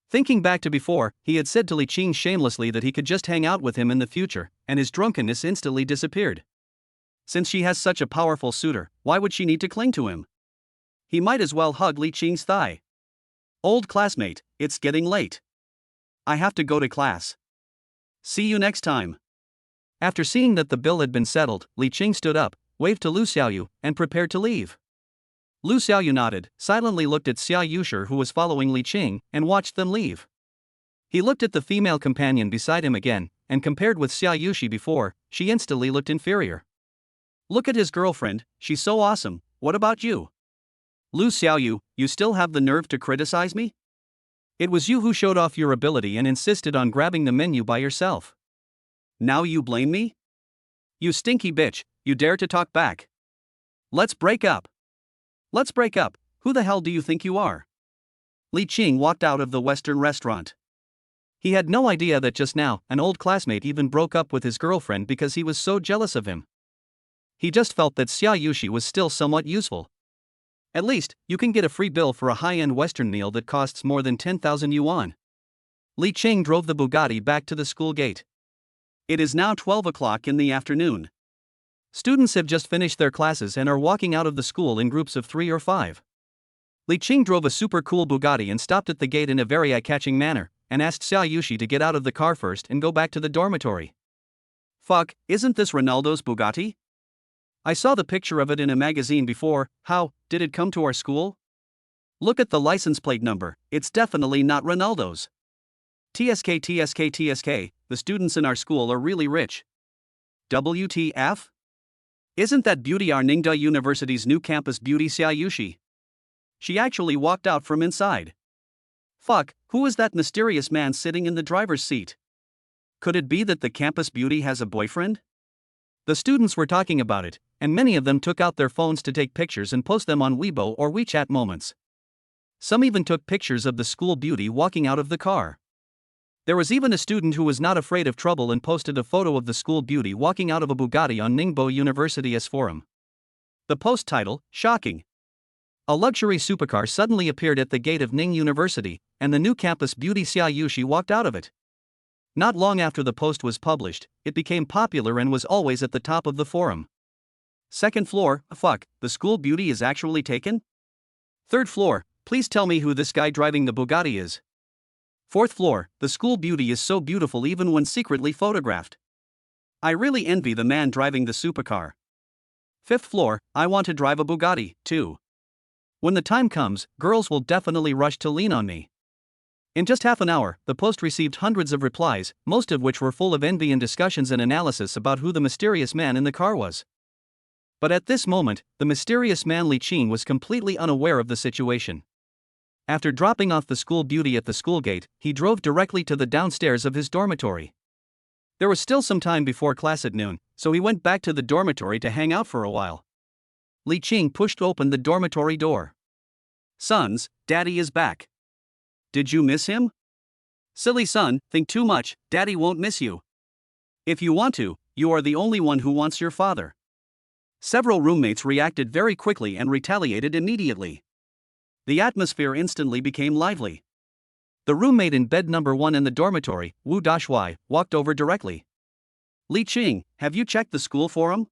Thinking back to before, he had said to Li Qing shamelessly that he could just hang out with him in the future, and his drunkenness instantly disappeared. Since she has such a powerful suitor, why would she need to cling to him? He might as well hug Li Qing's thigh. Old classmate, it's getting late. I have to go to class. See you next time. After seeing that the bill had been settled, Li Qing stood up, waved to Lu Xiaoyu, and prepared to leave. Lu Xiaoyu nodded, silently looked at Xiaushi who was following Li Qing, and watched them leave. He looked at the female companion beside him again, and compared with Xiaushi before, she instantly looked inferior. Look at his girlfriend, she's so awesome, what about you? Lu Xiaoyu, you still have the nerve to criticize me? It was you who showed off your ability and insisted on grabbing the menu by yourself. Now you blame me? You stinky bitch, you dare to talk back. Let's break up. Let's break up, who the hell do you think you are? Li Qing walked out of the Western restaurant. He had no idea that just now, an old classmate even broke up with his girlfriend because he was so jealous of him. He just felt that Xiaushi was still somewhat useful. At least, you can get a free bill for a high-end Western meal that costs more than 10,000 yuan. Li Qing drove the Bugatti back to the school gate. It is now 12 o'clock in the afternoon. Students have just finished their classes and are walking out of the school in groups of 3 or 5. Li Qing drove a super cool Bugatti and stopped at the gate in a very eye-catching manner, and asked Xiaushi to get out of the car first and go back to the dormitory. Fuck, isn't this Ronaldo's Bugatti? I saw the picture of it in a magazine before. How did it come to our school? Look at the license plate number, it's definitely not Ronaldo's. TSK, the students in our school are really rich. WTF? Isn't that beauty our Ningde University's new campus beauty Xiaushi? She actually walked out from inside. Fuck, who is that mysterious man sitting in the driver's seat? Could it be that the campus beauty has a boyfriend? The students were talking about it, and many of them took out their phones to take pictures and post them on Weibo or WeChat moments. Some even took pictures of the school beauty walking out of the car. There was even a student who was not afraid of trouble and posted a photo of the school beauty walking out of a Bugatti on Ningbo University's forum. The post title, shocking. A luxury supercar suddenly appeared at the gate of Ning University, and the new campus beauty Xiaushi walked out of it. Not long after the post was published, it became popular and was always at the top of the forum. Second floor, fuck, the school beauty is actually taken? Third floor, please tell me who this guy driving the Bugatti is. Fourth floor, the school beauty is so beautiful even when secretly photographed. I really envy the man driving the supercar. Fifth floor, I want to drive a Bugatti, too. When the time comes, girls will definitely rush to lean on me. In just half an hour, the post received hundreds of replies, most of which were full of envy and discussions and analysis about who the mysterious man in the car was. But at this moment, the mysterious man Li Qing was completely unaware of the situation. After dropping off the school beauty at the school gate, he drove directly to the downstairs of his dormitory. There was still some time before class at noon, so he went back to the dormitory to hang out for a while. Li Qing pushed open the dormitory door. Sons, Daddy is back. Did you miss him? Silly son, think too much, Daddy won't miss you. If you want to, you are the only one who wants your father. Several roommates reacted very quickly and retaliated immediately. The atmosphere instantly became lively. The roommate in bed number 1 in the dormitory, Wu Dashuai, walked over directly. Li Qing, have you checked the school forum?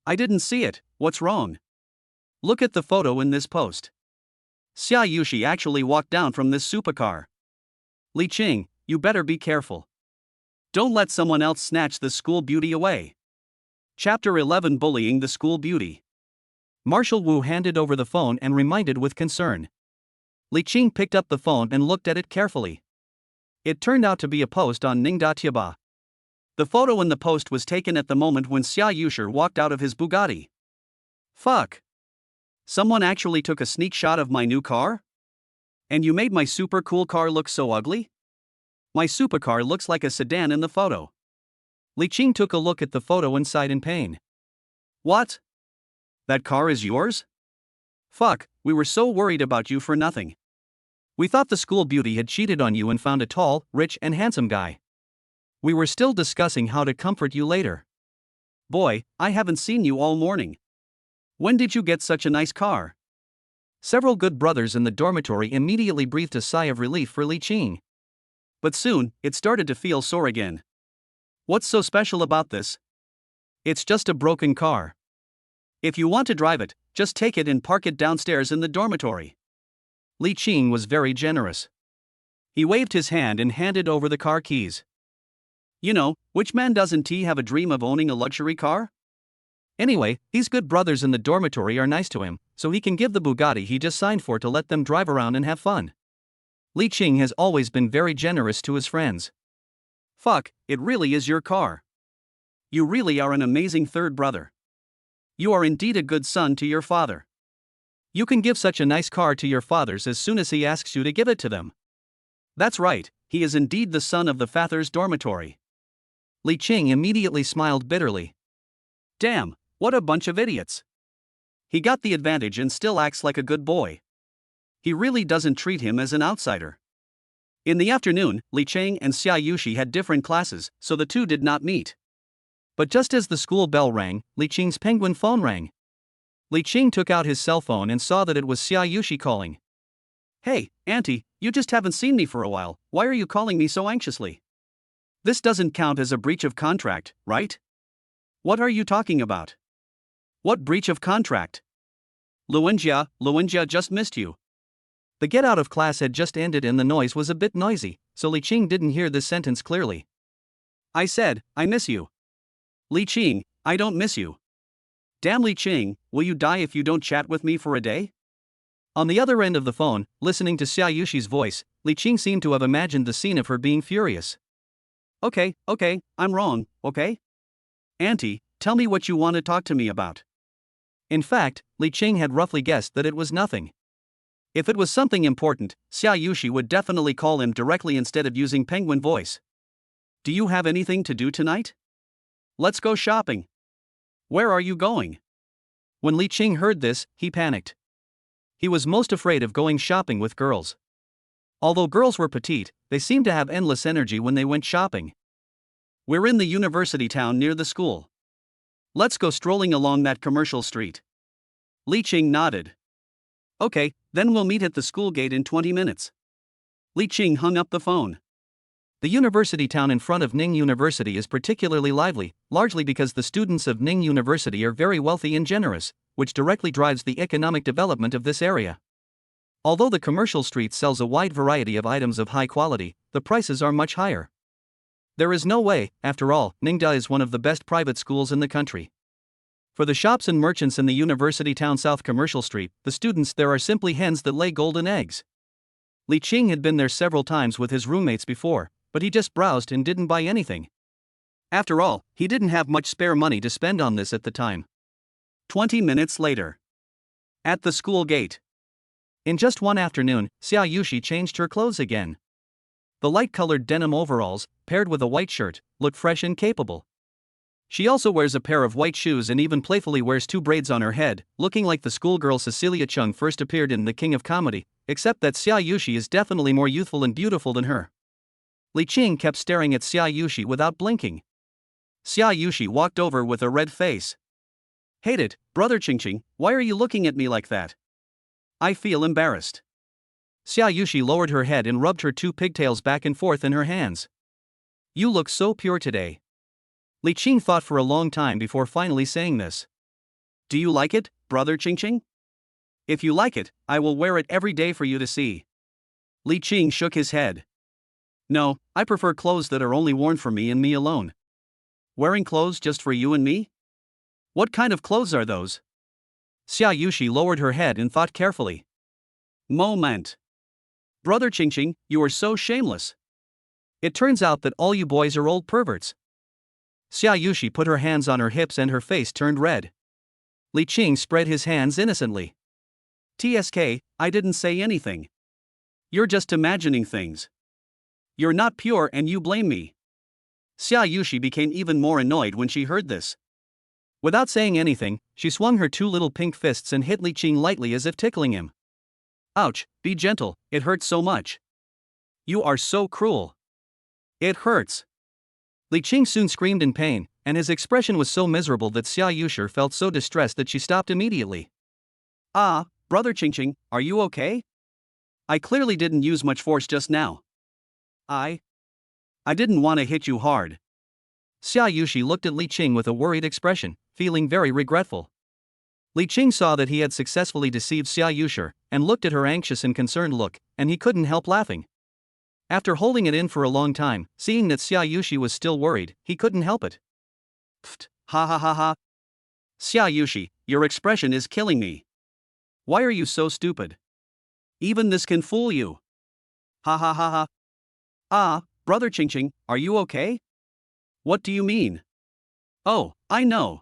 I didn't see it, what's wrong? Look at the photo in this post. Xiaushi actually walked down from this supercar. Li Qing, you better be careful. Don't let someone else snatch the school beauty away. Chapter 11, Bullying the School Beauty. Marshall Wu handed over the phone and reminded with concern. Li Qing picked up the phone and looked at it carefully. It turned out to be a post on Ning.Tiaba. The photo in the post was taken at the moment when Xiaushi walked out of his Bugatti. Fuck. Someone actually took a sneak shot of my new car? And you made my super cool car look so ugly? My supercar looks like a sedan in the photo. Li Qing took a look at the photo and sighed in pain. What? That car is yours? Fuck, we were so worried about you for nothing. We thought the school beauty had cheated on you and found a tall, rich, and handsome guy. We were still discussing how to comfort you later. Boy, I haven't seen you all morning. When did you get such a nice car? Several good brothers in the dormitory immediately breathed a sigh of relief for Li Qing. But soon, it started to feel sore again. What's so special about this? It's just a broken car. If you want to drive it, just take it and park it downstairs in the dormitory. Li Qing was very generous. He waved his hand and handed over the car keys. You know, which man doesn't have a dream of owning a luxury car? Anyway, these good brothers in the dormitory are nice to him, so he can give the Bugatti he just signed for to let them drive around and have fun. Li Qing has always been very generous to his friends. Fuck, it really is your car. You really are an amazing third brother. You are indeed a good son to your father. You can give such a nice car to your fathers as soon as he asks you to give it to them. That's right, he is indeed the son of the father's dormitory. Li Qing immediately smiled bitterly. Damn, what a bunch of idiots. He got the advantage and still acts like a good boy. He really doesn't treat him as an outsider. In the afternoon, Li Qing and Xiaushi had different classes, so the two did not meet. But just as the school bell rang, Li Qing's penguin phone rang. Li Qing took out his cell phone and saw that it was Xiaushi calling. Hey, Auntie, you just haven't seen me for a while, why are you calling me so anxiously? This doesn't count as a breach of contract, right? What are you talking about? What breach of contract? Luwenjia just missed you. The get out of class had just ended and the noise was a bit noisy, so Li Qing didn't hear this sentence clearly. I said, I miss you. Li Qing, I don't miss you. Damn Li Qing, will you die if you don't chat with me for a day? On the other end of the phone, listening to Xiaoshi's voice, Li Qing seemed to have imagined the scene of her being furious. Okay, I'm wrong, okay? Auntie, tell me what you want to talk to me about. In fact, Li Qing had roughly guessed that it was nothing. If it was something important, Xiaushi would definitely call him directly instead of using penguin voice. Do you have anything to do tonight? Let's go shopping. Where are you going? When Li Qing heard this, he panicked. He was most afraid of going shopping with girls. Although girls were petite, they seemed to have endless energy when they went shopping. We're in the university town near the school. Let's go strolling along that commercial street. Li Qing nodded. Okay, then we'll meet at the school gate in 20 minutes. Li Qing hung up the phone. The university town in front of Ning University is particularly lively, largely because the students of Ning University are very wealthy and generous, which directly drives the economic development of this area. Although the commercial street sells a wide variety of items of high quality, the prices are much higher. There is no way, after all, Ningda is one of the best private schools in the country. For the shops and merchants in the university town South Commercial Street, the students there are simply hens that lay golden eggs. Li Qing had been there several times with his roommates before, but he just browsed and didn't buy anything. After all, he didn't have much spare money to spend on this at the time. 20 minutes later. At the school gate. In just one afternoon, Xiaushi changed her clothes again. The light-colored denim overalls, paired with a white shirt, look fresh and capable. She also wears a pair of white shoes and even playfully wears 2 braids on her head, looking like the schoolgirl Cecilia Chung first appeared in The King of Comedy, except that Xiaushi is definitely more youthful and beautiful than her. Li Qing kept staring at Xiaushi without blinking. Xiaushi walked over with a red face. Hate it, brother Qingqing, why are you looking at me like that? I feel embarrassed. Xiaushi lowered her head and rubbed her 2 pigtails back and forth in her hands. You look so pure today. Li Qing thought for a long time before finally saying this. Do you like it, brother Qingqing? If you like it, I will wear it every day for you to see. Li Qing shook his head. No, I prefer clothes that are only worn for me and me alone. Wearing clothes just for you and me? What kind of clothes are those? Xiaushi lowered her head and thought carefully. Moment. Brother Qingqing, you are so shameless. It turns out that all you boys are old perverts. Xiaushi put her hands on her hips and her face turned red. Li Qing spread his hands innocently. TSK, I didn't say anything. You're just imagining things. You're not pure and you blame me. Xiaushi became even more annoyed when she heard this. Without saying anything, she swung her two little pink fists and hit Li Qing lightly as if tickling him. Ouch, be gentle, it hurts so much. You are so cruel. It hurts. Li Qing soon screamed in pain, and his expression was so miserable that Xiaushi felt so distressed that she stopped immediately. Ah, Brother Qingqing, are you okay? I clearly didn't use much force just now. I didn't want to hit you hard. Xiaushi looked at Li Qing with a worried expression, feeling very regretful. Li Qing saw that he had successfully deceived Xiaushi, and looked at her anxious and concerned look, and he couldn't help laughing. After holding it in for a long time, seeing that Xiaushi was still worried, he couldn't help it. Pfft, ha ha ha ha. Xiaushi, your expression is killing me. Why are you so stupid? Even this can fool you. Ha ha ha ha. Ah, Brother Qingqing, are you okay? What do you mean? Oh, I know.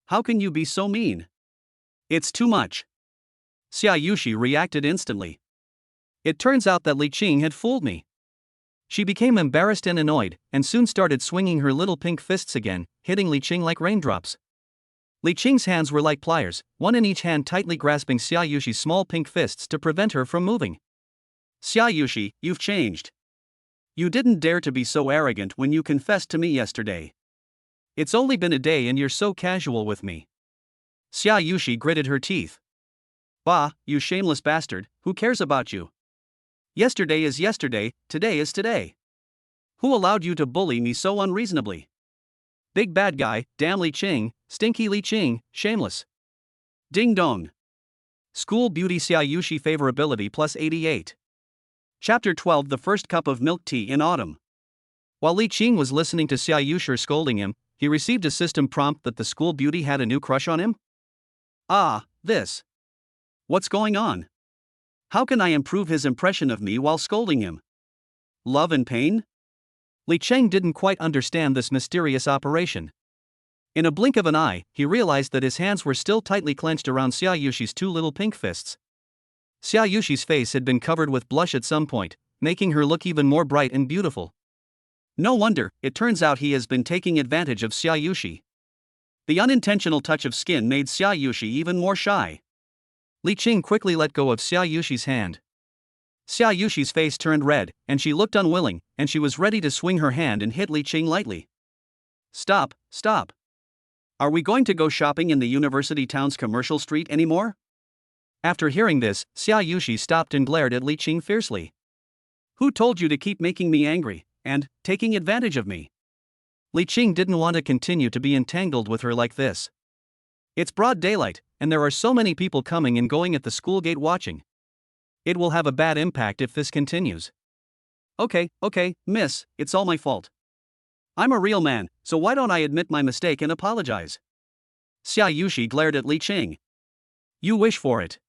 How can you be so mean? It's too much. Xiaushi reacted instantly. It turns out that Li Qing had fooled me. She became embarrassed and annoyed, and soon started swinging her little pink fists again, hitting Li Qing like raindrops. Li Qing's hands were like pliers, one in each hand tightly grasping Xiaoshi's small pink fists to prevent her from moving. Xiaushi, you've changed. You didn't dare to be so arrogant when you confessed to me yesterday. It's only been a day and you're so casual with me. Xiaushi gritted her teeth. Bah, you shameless bastard, who cares about you? Yesterday is yesterday, today is today. Who allowed you to bully me so unreasonably? Big bad guy, damn Li Qing, stinky Li Qing, shameless. Ding dong. School Beauty Xiaushi Favorability plus 88. Chapter 12 The First Cup of Milk Tea in Autumn. While Li Qing was listening to Xiaushi scolding him, he received a system prompt that the school beauty had a new crush on him. Ah, this. What's going on? How can I improve his impression of me while scolding him? Love and pain? Li Qing didn't quite understand this mysterious operation. In a blink of an eye, he realized that his hands were still tightly clenched around Xiaoshi's two little pink fists. Xiaoshi's face had been covered with blush at some point, making her look even more bright and beautiful. No wonder, it turns out he has been taking advantage of Xiaushi. The unintentional touch of skin made Xiaushi even more shy. Li Qing quickly let go of Xiaoshi's hand. Xiaoshi's face turned red, and she looked unwilling, and she was ready to swing her hand and hit Li Qing lightly. Stop, stop. Are we going to go shopping in the university town's commercial street anymore? After hearing this, Xiaushi stopped and glared at Li Qing fiercely. Who told you to keep making me angry, and taking advantage of me? Li Qing didn't want to continue to be entangled with her like this. It's broad daylight, and there are so many people coming and going at the school gate watching. It will have a bad impact if this continues. Okay, miss, it's all my fault. I'm a real man, so why don't I admit my mistake and apologize? Xiaushi glared at Li Qing. You wish for it.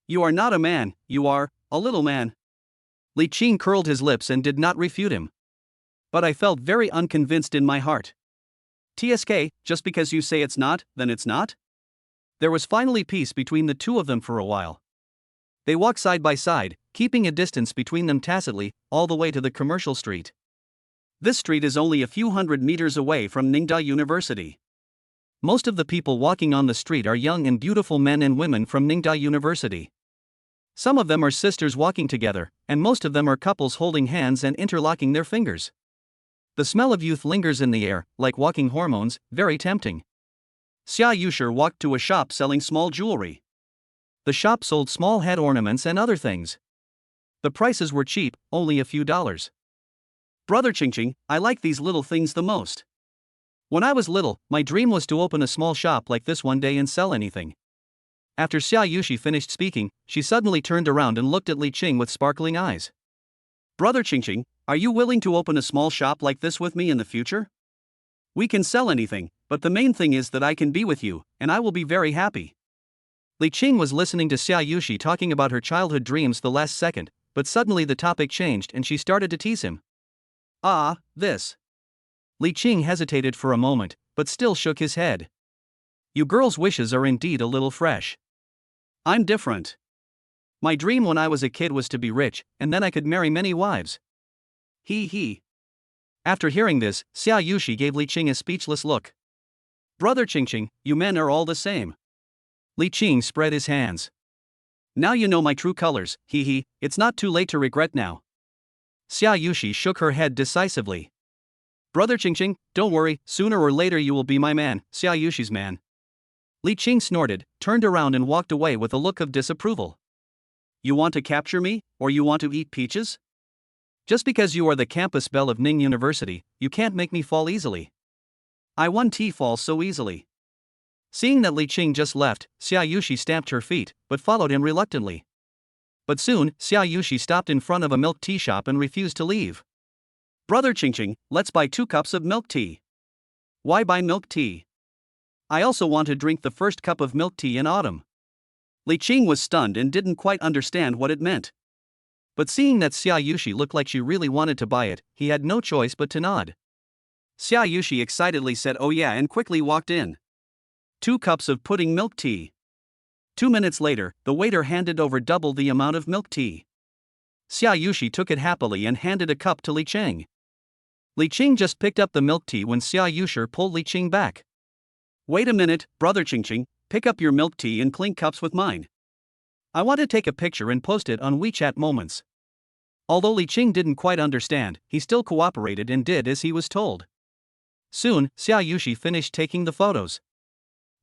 You are not a man, you are a little man. Li Qing curled his lips and did not refute him. But I felt very unconvinced in my heart. TSK, just because you say it's not, then it's not? There was finally peace between the two of them for a while. They walked side by side, keeping a distance between them tacitly, all the way to the commercial street. This street is only a few hundred meters away from Ningda University. Most of the people walking on the street are young and beautiful men and women from Ningda University. Some of them are sisters walking together, and most of them are couples holding hands and interlocking their fingers. The smell of youth lingers in the air, like walking hormones, very tempting. Xiaushi walked to a shop selling small jewelry. The shop sold small head ornaments and other things. The prices were cheap, only a few dollars. Brother Qingqing, I like these little things the most. When I was little, my dream was to open a small shop like this one day and sell anything. After Xiaushi finished speaking, she suddenly turned around and looked at Li Qing with sparkling eyes. Brother Qingqing, are you willing to open a small shop like this with me in the future? We can sell anything, But the main thing is that I can be with you, and I will be very happy. Li Qing was listening to Xiaushi talking about her childhood dreams the last second, but suddenly the topic changed and she started to tease him. This. Li Qing hesitated for a moment, but still shook his head. You girls' wishes are indeed a little fresh. I'm different. My dream when I was a kid was to be rich, and then I could marry many wives. He. After hearing this, Xiaushi gave Li Qing a speechless look. Brother Qingqing, you men are all the same. Li Qing spread his hands. Now you know my true colors, it's not too late to regret now. Xiaushi shook her head decisively. Brother Qingqing, don't worry, sooner or later you will be my man, Xiaoshi's man. Li Qing snorted, turned around and walked away with a look of disapproval. You want to capture me, or you want to eat peaches? Just because you are the campus belle of Ning University, you can't make me fall easily. I won't fall so easily. Seeing that Li Qing just left, Xiaushi stamped her feet, but followed him reluctantly. But soon, Xiaushi stopped in front of a milk tea shop and refused to leave. Brother Qingqing, let's buy 2 cups of milk tea. Why buy milk tea? I also want to drink the first cup of milk tea in autumn. Li Qing was stunned and didn't quite understand what it meant. But seeing that Xiaushi looked like she really wanted to buy it, he had no choice but to nod. Xiaushi excitedly said oh yeah and quickly walked in. 2 cups of pudding milk tea. 2 minutes later, the waiter handed over double the amount of milk tea. Xiaushi took it happily and handed a cup to Li Qing. Li Qing just picked up the milk tea when Xiaushi pulled Li Qing back. Wait a minute, Brother Qingqing, pick up your milk tea and clink cups with mine. I want to take a picture and post it on WeChat Moments. Although Li Qing didn't quite understand, he still cooperated and did as he was told. Soon, Xiaushi finished taking the photos.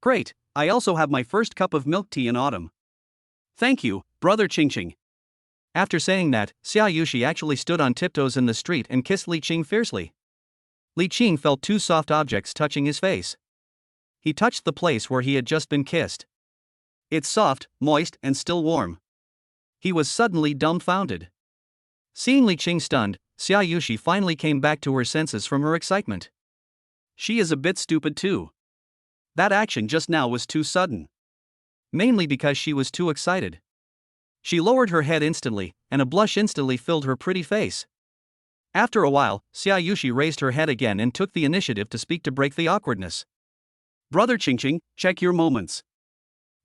Great, I also have my first cup of milk tea in autumn. Thank you, Brother Qingqing. After saying that, Xiaushi actually stood on tiptoes in the street and kissed Li Qing fiercely. Li Qing felt 2 soft objects touching his face. He touched the place where he had just been kissed. It's soft, moist, and still warm. He was suddenly dumbfounded. Seeing Li Qing stunned, Xiaushi finally came back to her senses from her excitement. She is a bit stupid too. That action just now was too sudden. Mainly because she was too excited. She lowered her head instantly, and a blush instantly filled her pretty face. After a while, Xiaushi raised her head again and took the initiative to speak to break the awkwardness. Brother Qingqing, check your moments.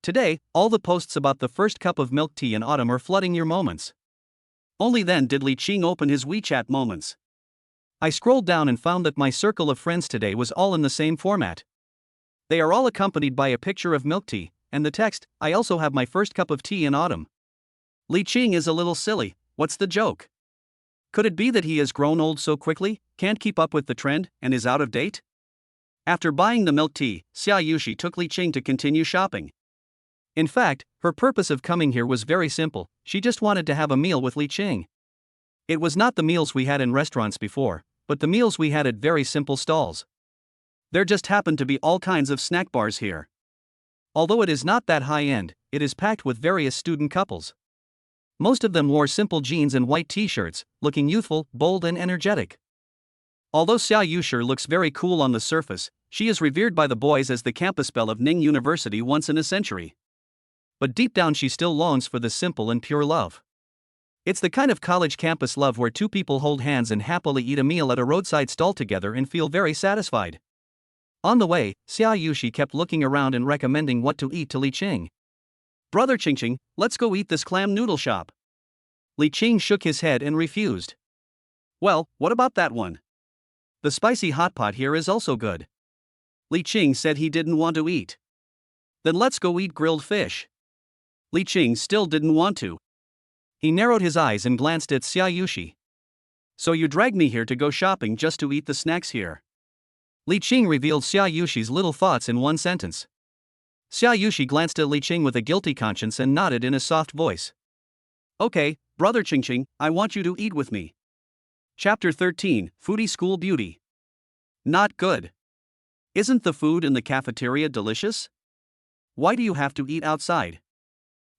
Today, all the posts about the first cup of milk tea in autumn are flooding your moments. Only then did Li Qing open his WeChat Moments. I scrolled down and found that my circle of friends today was all in the same format. They are all accompanied by a picture of milk tea, and the text, I also have my first cup of tea in autumn. Li Qing is a little silly, what's the joke? Could it be that he has grown old so quickly, can't keep up with the trend, and is out of date? After buying the milk tea, Xiaushi took Li Qing to continue shopping. In fact, her purpose of coming here was very simple, she just wanted to have a meal with Li Qing. It was not the meals we had in restaurants before, but the meals we had at very simple stalls. There just happened to be all kinds of snack bars here. Although it is not that high-end, it is packed with various student couples. Most of them wore simple jeans and white t-shirts, looking youthful, bold and energetic. Although Xiaushi looks very cool on the surface, she is revered by the boys as the campus belle of Ning University once in a century. But deep down she still longs for the simple and pure love. It's the kind of college campus love where 2 people hold hands and happily eat a meal at a roadside stall together and feel very satisfied. On the way, Xiaushi kept looking around and recommending what to eat to Li Qing. Brother Qingqing, let's go eat this clam noodle shop. Li Qing shook his head and refused. Well, what about that one? The spicy hot pot here is also good. Li Qing said he didn't want to eat. Then let's go eat grilled fish. Li Qing still didn't want to. He narrowed his eyes and glanced at Xiaushi. So you dragged me here to go shopping just to eat the snacks here? Li Qing revealed Xiaoshi's little thoughts in one sentence. Xiaushi glanced at Li Qing with a guilty conscience and nodded in a soft voice. Okay, Brother Qingqing, I want you to eat with me. Chapter 13, Foodie School Beauty. Not good. Isn't the food in the cafeteria delicious? Why do you have to eat outside?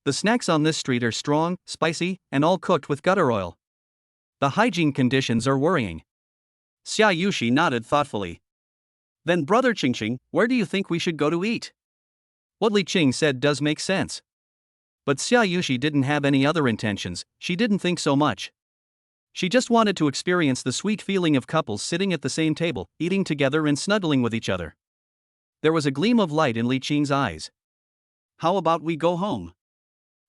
The snacks on this street are strong, spicy, and all cooked with gutter oil. The hygiene conditions are worrying. Xiaushi nodded thoughtfully. Then brother Qingqing, where do you think we should go to eat? What Li Qing said does make sense. But Xiaushi didn't have any other intentions, she didn't think so much. She just wanted to experience the sweet feeling of couples sitting at the same table, eating together and snuggling with each other. There was a gleam of light in Li Qing's eyes. How about we go home?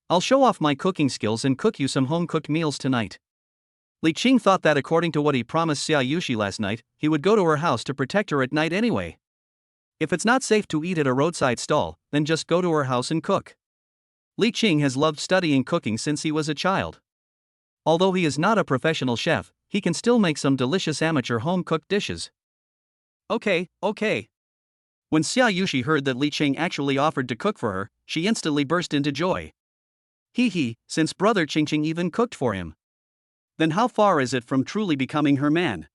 I'll show off my cooking skills and cook you some home-cooked meals tonight. Li Qing thought that according to what he promised Xiaushi last night, he would go to her house to protect her at night anyway. If it's not safe to eat at a roadside stall, then just go to her house and cook. Li Qing has loved studying cooking since he was a child. Although he is not a professional chef, he can still make some delicious amateur home-cooked dishes. Okay. When Xiaushi heard that Li Qing actually offered to cook for her, she instantly burst into joy. Since brother Qingqing even cooked for him. Then how far is it from truly becoming her man?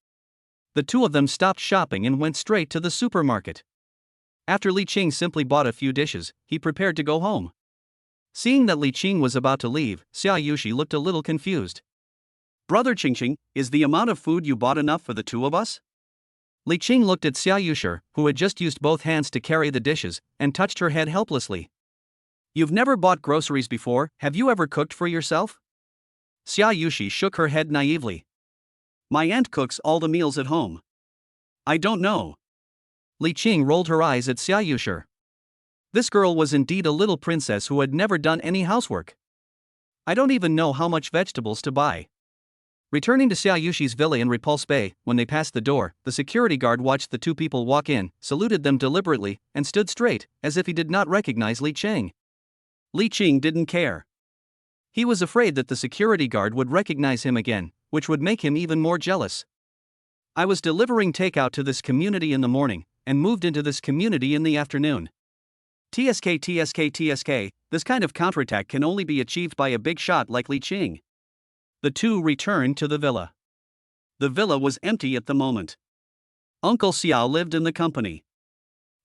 The two of them stopped shopping and went straight to the supermarket. After Li Qing simply bought a few dishes, he prepared to go home. Seeing that Li Qing was about to leave, Xiaushi looked a little confused. Brother Qingqing, is the amount of food you bought enough for the two of us? Li Qing looked at Xiaushi, who had just used both hands to carry the dishes, and touched her head helplessly. You've never bought groceries before, have you ever cooked for yourself? Xiaushi shook her head naively. My aunt cooks all the meals at home. I don't know. Li Qing rolled her eyes at Xiaushi. This girl was indeed a little princess who had never done any housework. I don't even know how much vegetables to buy. Returning to Xiaoshi's villa in Repulse Bay, when they passed the door, the security guard watched the two people walk in, saluted them deliberately, and stood straight, as if he did not recognize Li Qing. Li Qing didn't care. He was afraid that the security guard would recognize him again, which would make him even more jealous. I was delivering takeout to this community in the morning, and moved into this community in the afternoon. TSK, this kind of counterattack can only be achieved by a big shot like Li Qing. The two returned to the villa. The villa was empty at the moment. Uncle Xiao lived in the company.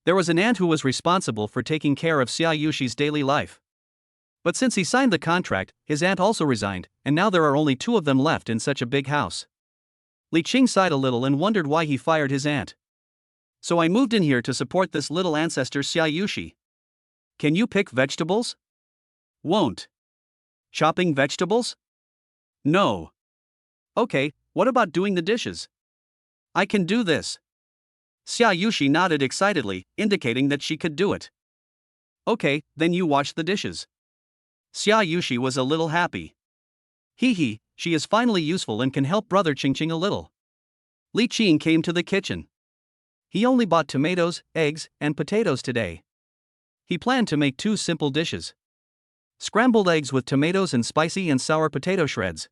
There was an aunt who was responsible for taking care of Xiaoshi's daily life. But since he signed the contract, his aunt also resigned, and now there are only two of them left in such a big house. Li Qing sighed a little and wondered why he fired his aunt. So I moved in here to support this little ancestor Xiaushi. Can you pick vegetables? Won't. Chopping vegetables? No. Okay, what about doing the dishes? I can do this. Xiaushi nodded excitedly, indicating that she could do it. Okay, then you wash the dishes. Xiaushi was a little happy. She is finally useful and can help brother Qingqing a little. Li Qing came to the kitchen. He only bought tomatoes, eggs, and potatoes today. He planned to make two simple dishes. Scrambled eggs with tomatoes and spicy and sour potato shreds.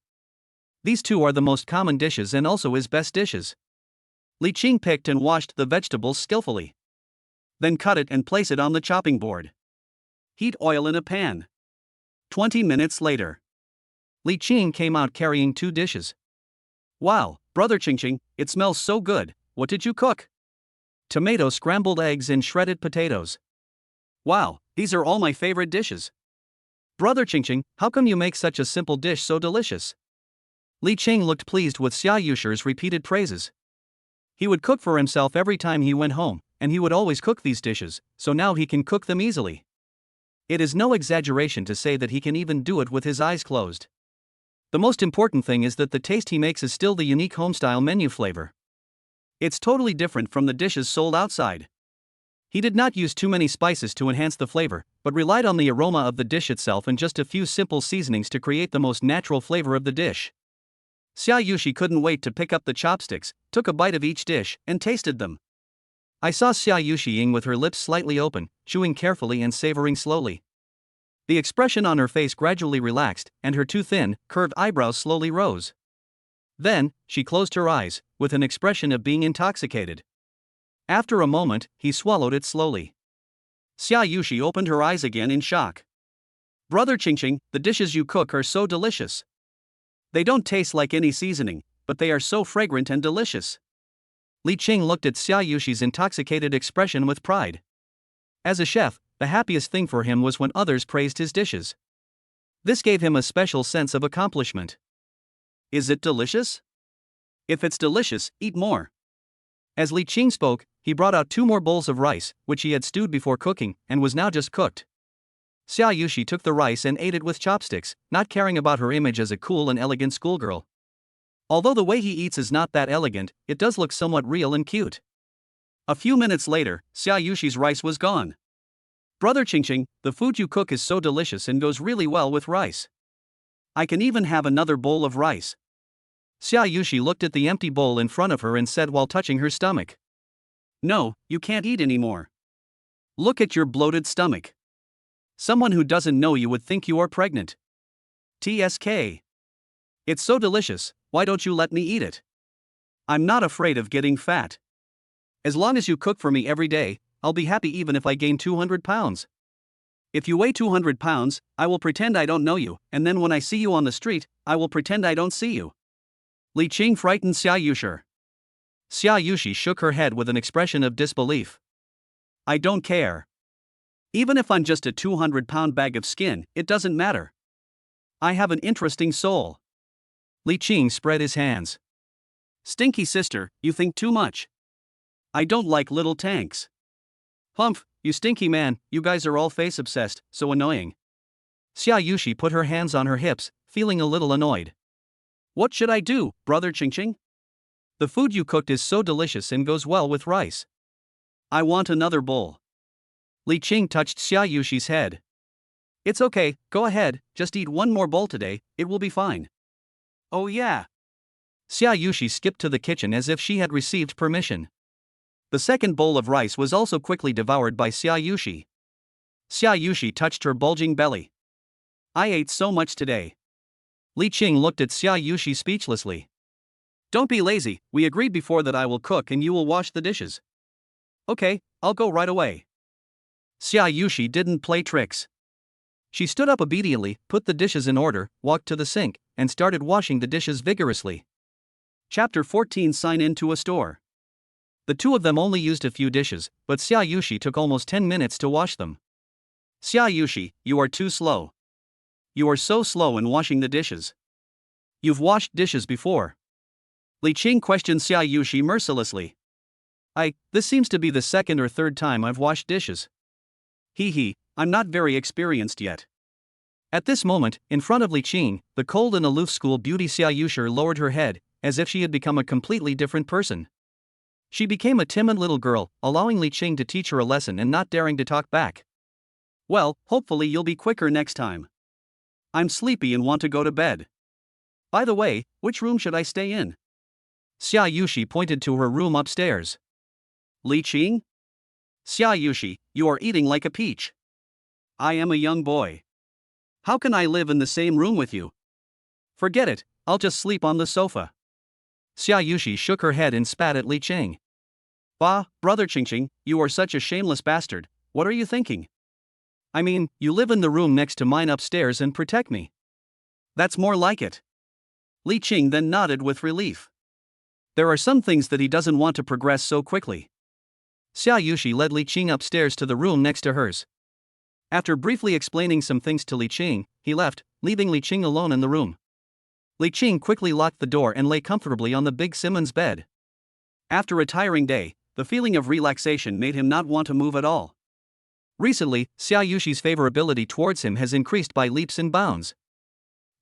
These two are the most common dishes and also his best dishes. Li Qing picked and washed the vegetables skillfully. Then cut it and place it on the chopping board. Heat oil in a pan. 20 minutes later. Li Qing came out carrying two dishes. Wow, brother Qingqing, it smells so good, what did you cook? Tomato scrambled eggs and shredded potatoes. Wow, these are all my favorite dishes. Brother Qingqing, how come you make such a simple dish so delicious? Li Qing looked pleased with Xiaoshi's repeated praises. He would cook for himself every time he went home, and he would always cook these dishes, so now he can cook them easily. It is no exaggeration to say that he can even do it with his eyes closed. The most important thing is that the taste he makes is still the unique home-style menu flavor. It's totally different from the dishes sold outside. He did not use too many spices to enhance the flavor, but relied on the aroma of the dish itself and just a few simple seasonings to create the most natural flavor of the dish. Xiaushi couldn't wait to pick up the chopsticks, took a bite of each dish, and tasted them. I saw Xiaushi with her lips slightly open, chewing carefully and savoring slowly. The expression on her face gradually relaxed, and her two thin, curved eyebrows slowly rose. Then, she closed her eyes, with an expression of being intoxicated. After a moment, he swallowed it slowly. Xiaushi opened her eyes again in shock. Brother Qingqing, the dishes you cook are so delicious. They don't taste like any seasoning, but they are so fragrant and delicious. Li Qing looked at Xiaoshi's intoxicated expression with pride. As a chef, the happiest thing for him was when others praised his dishes. This gave him a special sense of accomplishment. Is it delicious? If it's delicious, eat more. As Li Qing spoke, he brought out 2 more bowls of rice, which he had stewed before cooking, and was now just cooked. Xiaushi took the rice and ate it with chopsticks, not caring about her image as a cool and elegant schoolgirl. Although the way he eats is not that elegant, it does look somewhat real and cute. A few minutes later, Xiaoshi's rice was gone. Brother Qingqing, the food you cook is so delicious and goes really well with rice. I can even have another bowl of rice. Xiaoshi looked at the empty bowl in front of her and said while touching her stomach. No, you can't eat anymore. Look at your bloated stomach. Someone who doesn't know you would think you are pregnant. TSK. It's so delicious, why don't you let me eat it? I'm not afraid of getting fat. As long as you cook for me every day, I'll be happy even if I gain 200 pounds. If you weigh 200 pounds, I will pretend I don't know you, and then when I see you on the street, I will pretend I don't see you. Li Qing frightened Xiaushi. Xiaushi shook her head with an expression of disbelief. I don't care. Even if I'm just a 200-pound bag of skin, it doesn't matter. I have an interesting soul. Li Qing spread his hands. Stinky sister, you think too much. I don't like little tanks. Humph, you stinky man, you guys are all face-obsessed, so annoying. Xiaushi put her hands on her hips, feeling a little annoyed. What should I do, brother Qingqing? The food you cooked is so delicious and goes well with rice. I want another bowl. Li Qing touched Xiaoshi's head. It's okay, go ahead, just eat one more bowl today, it will be fine. Oh yeah. Xiaushi skipped to the kitchen as if she had received permission. The second bowl of rice was also quickly devoured by Xiaushi. Xiaushi touched her bulging belly. I ate so much today. Li Qing looked at Xiaushi speechlessly. Don't be lazy, we agreed before that I will cook and you will wash the dishes. Okay, I'll go right away. Xiaushi didn't play tricks. She stood up obediently, put the dishes in order, walked to the sink, and started washing the dishes vigorously. Chapter 14 Sign in to a store. The two of them only used a few dishes, but Xiaushi took almost 10 minutes to wash them. Xiaushi, you are too slow. You are so slow in washing the dishes. You've washed dishes before. Li Qing questioned Xiaushi mercilessly. This seems to be the second or third time I've washed dishes. I'm not very experienced yet. At this moment, in front of Li Qing, the cold and aloof school beauty Xiaushi lowered her head, as if she had become a completely different person. She became a timid little girl, allowing Li Qing to teach her a lesson and not daring to talk back. Well, hopefully you'll be quicker next time. I'm sleepy and want to go to bed. By the way, which room should I stay in? Xiaushi pointed to her room upstairs. Li Qing? Xiaushi, you are eating like a peach. I am a young boy. How can I live in the same room with you? Forget it, I'll just sleep on the sofa. Xiaushi shook her head and spat at Li Qing. Bah, brother Qingqing, you are such a shameless bastard, what are you thinking? I mean, you live in the room next to mine upstairs and protect me. That's more like it. Li Qing then nodded with relief. There are some things that he doesn't want to progress so quickly. Xiaushi led Li Qing upstairs to the room next to hers. After briefly explaining some things to Li Qing, he left, leaving Li Qing alone in the room. Li Qing quickly locked the door and lay comfortably on the big Simmons bed. After a tiring day, the feeling of relaxation made him not want to move at all. Recently, Xiaoshi's favorability towards him has increased by leaps and bounds.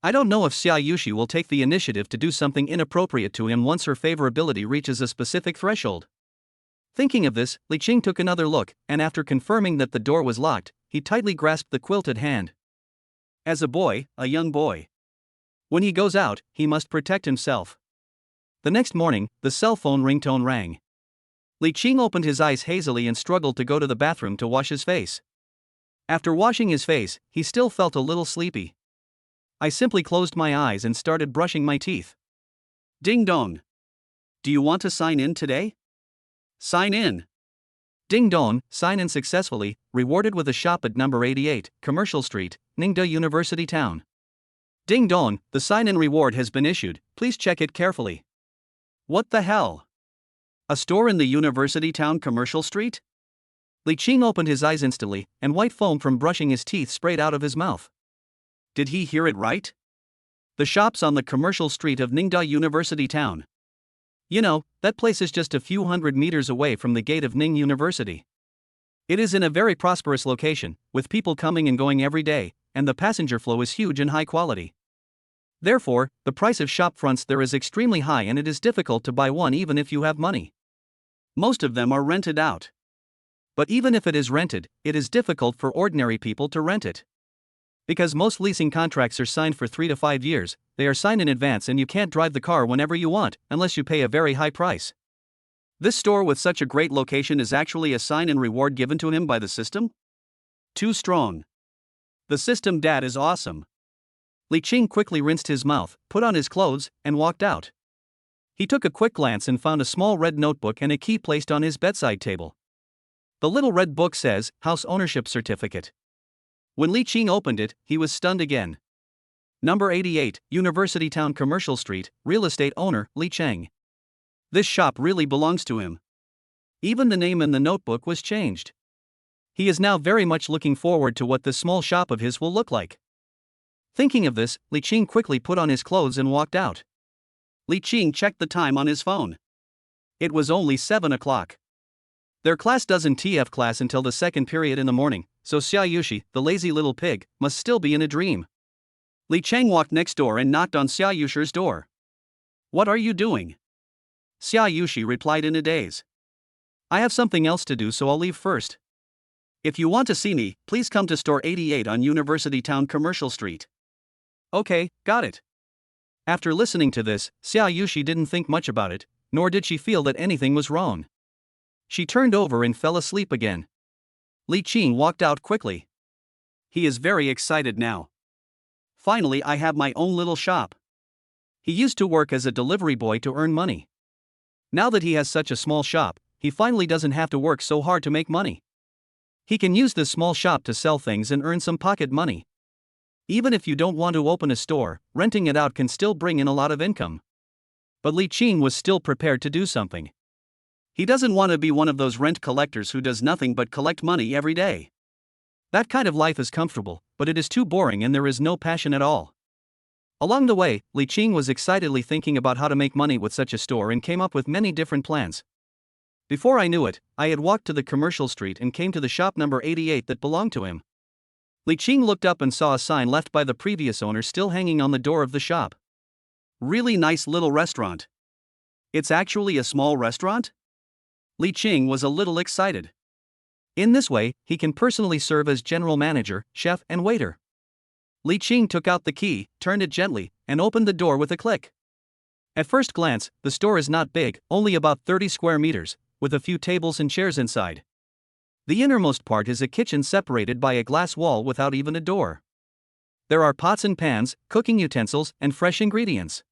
I don't know if Xiaushi will take the initiative to do something inappropriate to him once her favorability reaches a specific threshold. Thinking of this, Li Qing took another look, and after confirming that the door was locked, he tightly grasped the quilted hand. As a boy, a young boy. When he goes out, he must protect himself. The next morning, the cell phone ringtone rang. Li Qing opened his eyes hazily and struggled to go to the bathroom to wash his face. After washing his face, he still felt a little sleepy. I simply closed my eyes and started brushing my teeth. Ding dong. Do you want to sign in today? Sign in. Ding dong, sign in successfully, rewarded with a shop at number 88, Commercial Street, Ningde University Town. Ding dong, the sign-in reward has been issued, please check it carefully. What the hell? A store in the University Town Commercial Street? Li Qing opened his eyes instantly, and white foam from brushing his teeth sprayed out of his mouth. Did he hear it right? The shop's on the Commercial Street of Ningde University Town. You know, that place is just a few hundred meters away from the gate of Ning University. It is in a very prosperous location, with people coming and going every day, and the passenger flow is huge and high quality. Therefore, the price of shop fronts there is extremely high and it is difficult to buy one even if you have money. Most of them are rented out. But even if it is rented, it is difficult for ordinary people to rent it. Because most leasing contracts are signed for 3 to 5 years, they are signed in advance and you can't drive the car whenever you want, unless you pay a very high price. This store with such a great location is actually a sign and reward given to him by the system? Too strong. The system dad is awesome. Li Qing quickly rinsed his mouth, put on his clothes, and walked out. He took a quick glance and found a small red notebook and a key placed on his bedside table. The little red book says, House Ownership Certificate. When Li Qing opened it, he was stunned again. Number 88, University Town Commercial Street, real estate owner, Li Cheng. This shop really belongs to him. Even the name in the notebook was changed. He is now very much looking forward to what this small shop of his will look like. Thinking of this, Li Qing quickly put on his clothes and walked out. Li Qing checked the time on his phone. It was only 7 o'clock. Their class doesn't TF class until the second period in the morning, so Xiaushi, the lazy little pig, must still be in a dream. Li Cheng walked next door and knocked on Xiaoshi's door. What are you doing? Xiaushi replied in a daze. I have something else to do, so I'll leave first. If you want to see me, please come to store 88 on University Town Commercial Street. Okay, got it. After listening to this, Xiaushi didn't think much about it, nor did she feel that anything was wrong. She turned over and fell asleep again. Li Qing walked out quickly. He is very excited now. Finally, I have my own little shop. He used to work as a delivery boy to earn money. Now that he has such a small shop, he finally doesn't have to work so hard to make money. He can use this small shop to sell things and earn some pocket money. Even if you don't want to open a store, renting it out can still bring in a lot of income. But Li Qing was still prepared to do something. He doesn't want to be one of those rent collectors who does nothing but collect money every day. That kind of life is comfortable, but it is too boring and there is no passion at all. Along the way, Li Qing was excitedly thinking about how to make money with such a store and came up with many different plans. Before I knew it, I had walked to the commercial street and came to the shop number 88 that belonged to him. Li Qing looked up and saw a sign left by the previous owner still hanging on the door of the shop. Really nice little restaurant. It's actually a small restaurant? Li Qing was a little excited. In this way, he can personally serve as general manager, chef, and waiter. Li Qing took out the key, turned it gently, and opened the door with a click. At first glance, the store is not big, only about 30 square meters, with a few tables and chairs inside. The innermost part is a kitchen separated by a glass wall without even a door. There are pots and pans, cooking utensils, and fresh ingredients.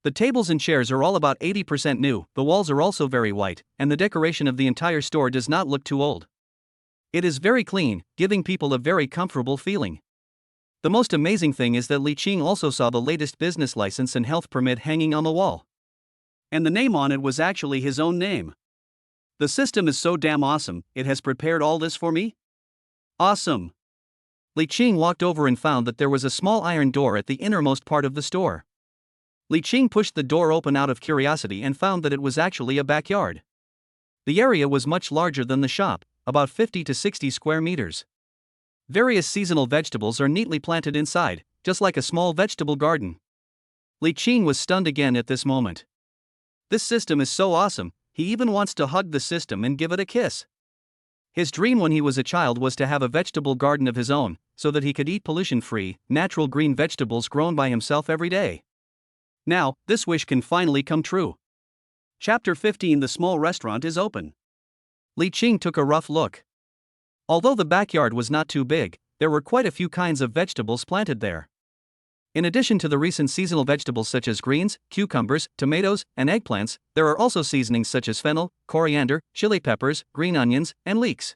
The tables and chairs are all about 80% new, the walls are also very white, and the decoration of the entire store does not look too old. It is very clean, giving people a very comfortable feeling. The most amazing thing is that Li Qing also saw the latest business license and health permit hanging on the wall. And the name on it was actually his own name. The system is so damn awesome, it has prepared all this for me? Awesome! Li Qing walked over and found that there was a small iron door at the innermost part of the store. Li Qing pushed the door open out of curiosity and found that it was actually a backyard. The area was much larger than the shop, about 50 to 60 square meters. Various seasonal vegetables are neatly planted inside, just like a small vegetable garden. Li Qing was stunned again at this moment. This system is so awesome, he even wants to hug the system and give it a kiss. His dream when he was a child was to have a vegetable garden of his own, so that he could eat pollution-free, natural green vegetables grown by himself every day. Now, this wish can finally come true. Chapter 15. The small restaurant is open. Li Qing took a rough look. Although the backyard was not too big, there were quite a few kinds of vegetables planted there. In addition to the recent seasonal vegetables such as greens, cucumbers, tomatoes, and eggplants, there are also seasonings such as fennel, coriander, chili peppers, green onions, and leeks.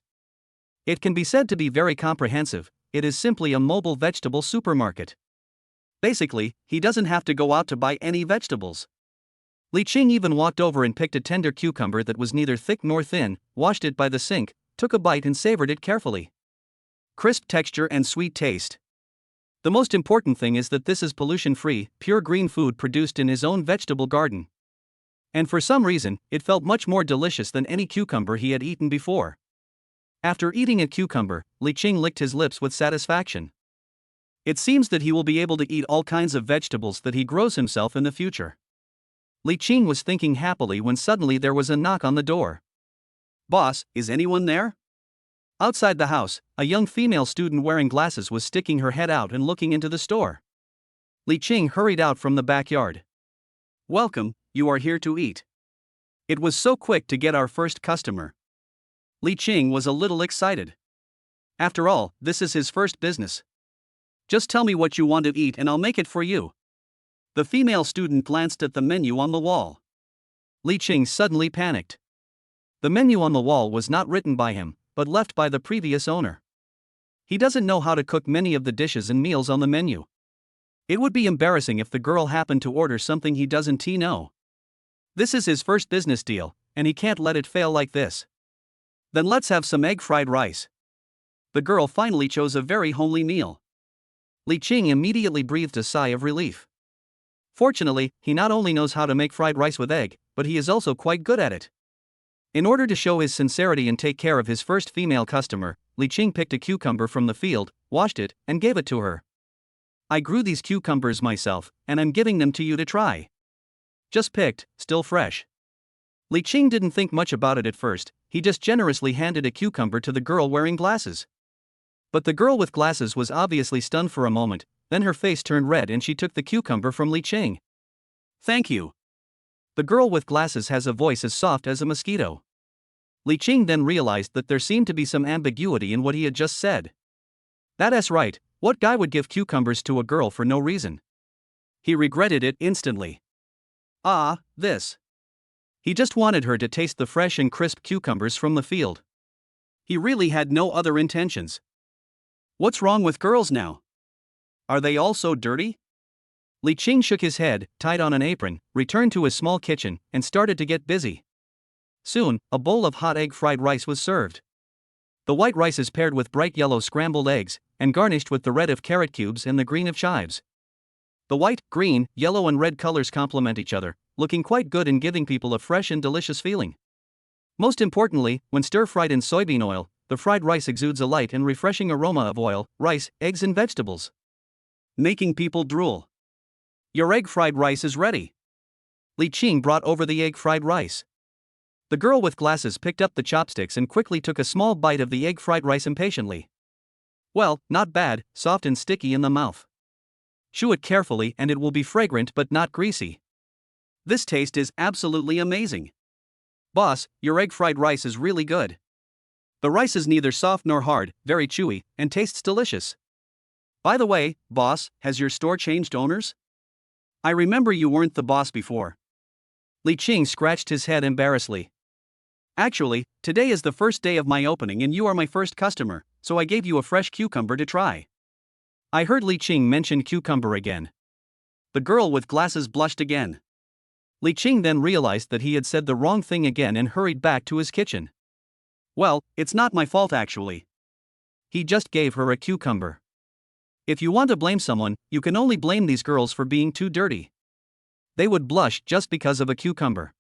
It can be said to be very comprehensive. It is simply a mobile vegetable supermarket. Basically, he doesn't have to go out to buy any vegetables. Li Qing even walked over and picked a tender cucumber that was neither thick nor thin, washed it by the sink, took a bite and savored it carefully. Crisp texture and sweet taste. The most important thing is that this is pollution-free, pure green food produced in his own vegetable garden. And for some reason, it felt much more delicious than any cucumber he had eaten before. After eating a cucumber, Li Qing licked his lips with satisfaction. It seems that he will be able to eat all kinds of vegetables that he grows himself in the future. Li Qing was thinking happily when suddenly there was a knock on the door. "Boss, is anyone there?" Outside the house, a young female student wearing glasses was sticking her head out and looking into the store. Li Qing hurried out from the backyard. "Welcome, you are here to eat." It was so quick to get our first customer. Li Qing was a little excited. After all, this is his first business. "Just tell me what you want to eat and I'll make it for you." The female student glanced at the menu on the wall. Li Qing suddenly panicked. The menu on the wall was not written by him, but left by the previous owner. He doesn't know how to cook many of the dishes and meals on the menu. It would be embarrassing if the girl happened to order something he doesn't know. This is his first business deal, and he can't let it fail like this. "Then let's have some egg fried rice." The girl finally chose a very homely meal. Li Qing immediately breathed a sigh of relief. Fortunately, he not only knows how to make fried rice with egg, but he is also quite good at it. In order to show his sincerity and take care of his first female customer, Li Qing picked a cucumber from the field, washed it, and gave it to her. "I grew these cucumbers myself, and I'm giving them to you to try. Just picked, still fresh." Li Qing didn't think much about it at first, he just generously handed a cucumber to the girl wearing glasses. But the girl with glasses was obviously stunned for a moment, then her face turned red and she took the cucumber from Li Qing. "Thank you." The girl with glasses has a voice as soft as a mosquito. Li Qing then realized that there seemed to be some ambiguity in what he had just said. That's right, what guy would give cucumbers to a girl for no reason? He regretted it instantly. This. He just wanted her to taste the fresh and crisp cucumbers from the field. He really had no other intentions. What's wrong with girls now? Are they all so dirty? Li Qing shook his head, tied on an apron, returned to his small kitchen, and started to get busy. Soon, a bowl of hot egg fried rice was served. The white rice is paired with bright yellow scrambled eggs, and garnished with the red of carrot cubes and the green of chives. The white, green, yellow and red colors complement each other, looking quite good and giving people a fresh and delicious feeling. Most importantly, when stir-fried in soybean oil, the fried rice exudes a light and refreshing aroma of oil, rice, eggs and vegetables, making people drool. "Your egg fried rice is ready." Li Qing brought over the egg fried rice. The girl with glasses picked up the chopsticks and quickly took a small bite of the egg fried rice impatiently. "Well, not bad, soft and sticky in the mouth. Chew it carefully and it will be fragrant but not greasy. This taste is absolutely amazing. Boss, your egg fried rice is really good. The rice is neither soft nor hard, very chewy, and tastes delicious. By the way, boss, has your store changed owners? I remember you weren't the boss before." Li Qing scratched his head embarrassedly. "Actually, today is the first day of my opening and you are my first customer, so I gave you a fresh cucumber to try." I heard Li Qing mention cucumber again. The girl with glasses blushed again. Li Qing then realized that he had said the wrong thing again and hurried back to his kitchen. "Well, it's not my fault actually. He just gave her a cucumber. If you want to blame someone, you can only blame these girls for being too dirty. They would blush just because of a cucumber."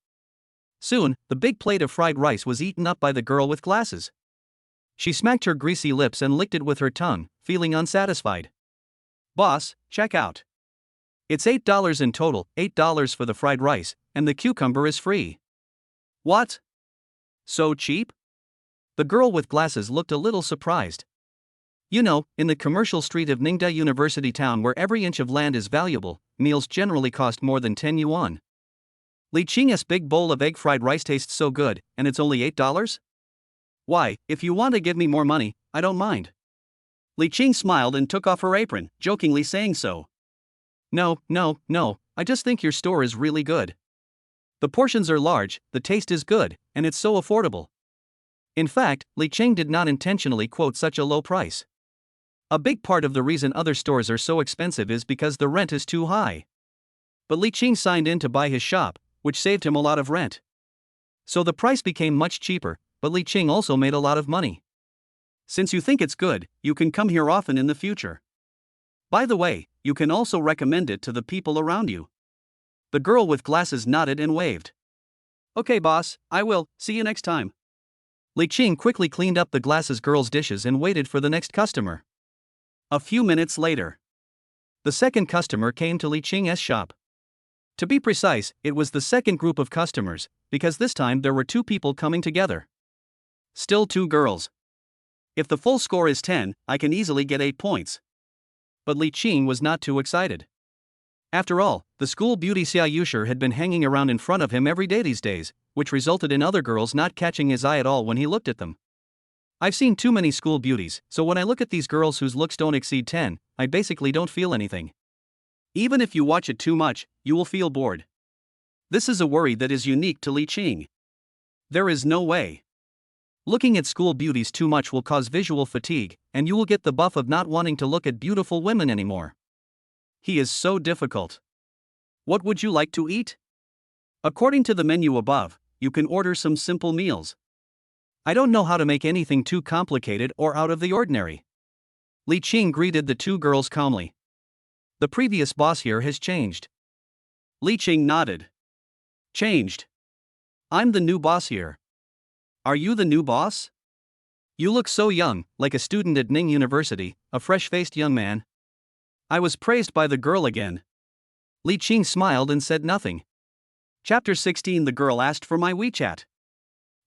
Soon, the big plate of fried rice was eaten up by the girl with glasses. She smacked her greasy lips and licked it with her tongue, feeling unsatisfied. "Boss, check out. It's $8 in total, $8 for the fried rice, and the cucumber is free." "What? So cheap?" The girl with glasses looked a little surprised. "You know, in the commercial street of Ningda University town where every inch of land is valuable, meals generally cost more than 10 yuan. Li Qing's big bowl of egg fried rice tastes so good, and it's only $8? Why, if you want to give me more money, I don't mind." Li Qing smiled and took off her apron, jokingly saying so. No, I just think your store is really good. The portions are large, the taste is good, and it's so affordable." In fact, Li Qing did not intentionally quote such a low price. A big part of the reason other stores are so expensive is because the rent is too high. But Li Qing signed in to buy his shop, which saved him a lot of rent. So the price became much cheaper, but Li Qing also made a lot of money. "Since you think it's good, you can come here often in the future. By the way, you can also recommend it to the people around you." The girl with glasses nodded and waved. Okay, boss, I will, see you next time. Li Qing quickly cleaned up the glasses girl's dishes and waited for the next customer. A few minutes later, the second customer came to Li Qing's shop. To be precise, it was the second group of customers, because this time there were two people coming together. Still two girls. If the full score is 10, I can easily get 8 points. But Li Qing was not too excited. After all, the school beauty Xiaushi had been hanging around in front of him every day these days, which resulted in other girls not catching his eye at all when he looked at them. I've seen too many school beauties, so when I look at these girls whose looks don't exceed 10, I basically don't feel anything. Even if you watch it too much, you will feel bored. This is a worry that is unique to Li Qing. There is no way. Looking at school beauties too much will cause visual fatigue, and you will get the buff of not wanting to look at beautiful women anymore. He is so difficult. What would you like to eat? According to the menu above, you can order some simple meals. I don't know how to make anything too complicated or out of the ordinary. Li Qing greeted the two girls calmly. The previous boss here has changed. Li Qing nodded. Changed. I'm the new boss here. Are you the new boss? You look so young, like a student at Ning University, a fresh-faced young man. I was praised by the girl again. Li Qing smiled and said nothing. Chapter 16. The girl asked for my WeChat.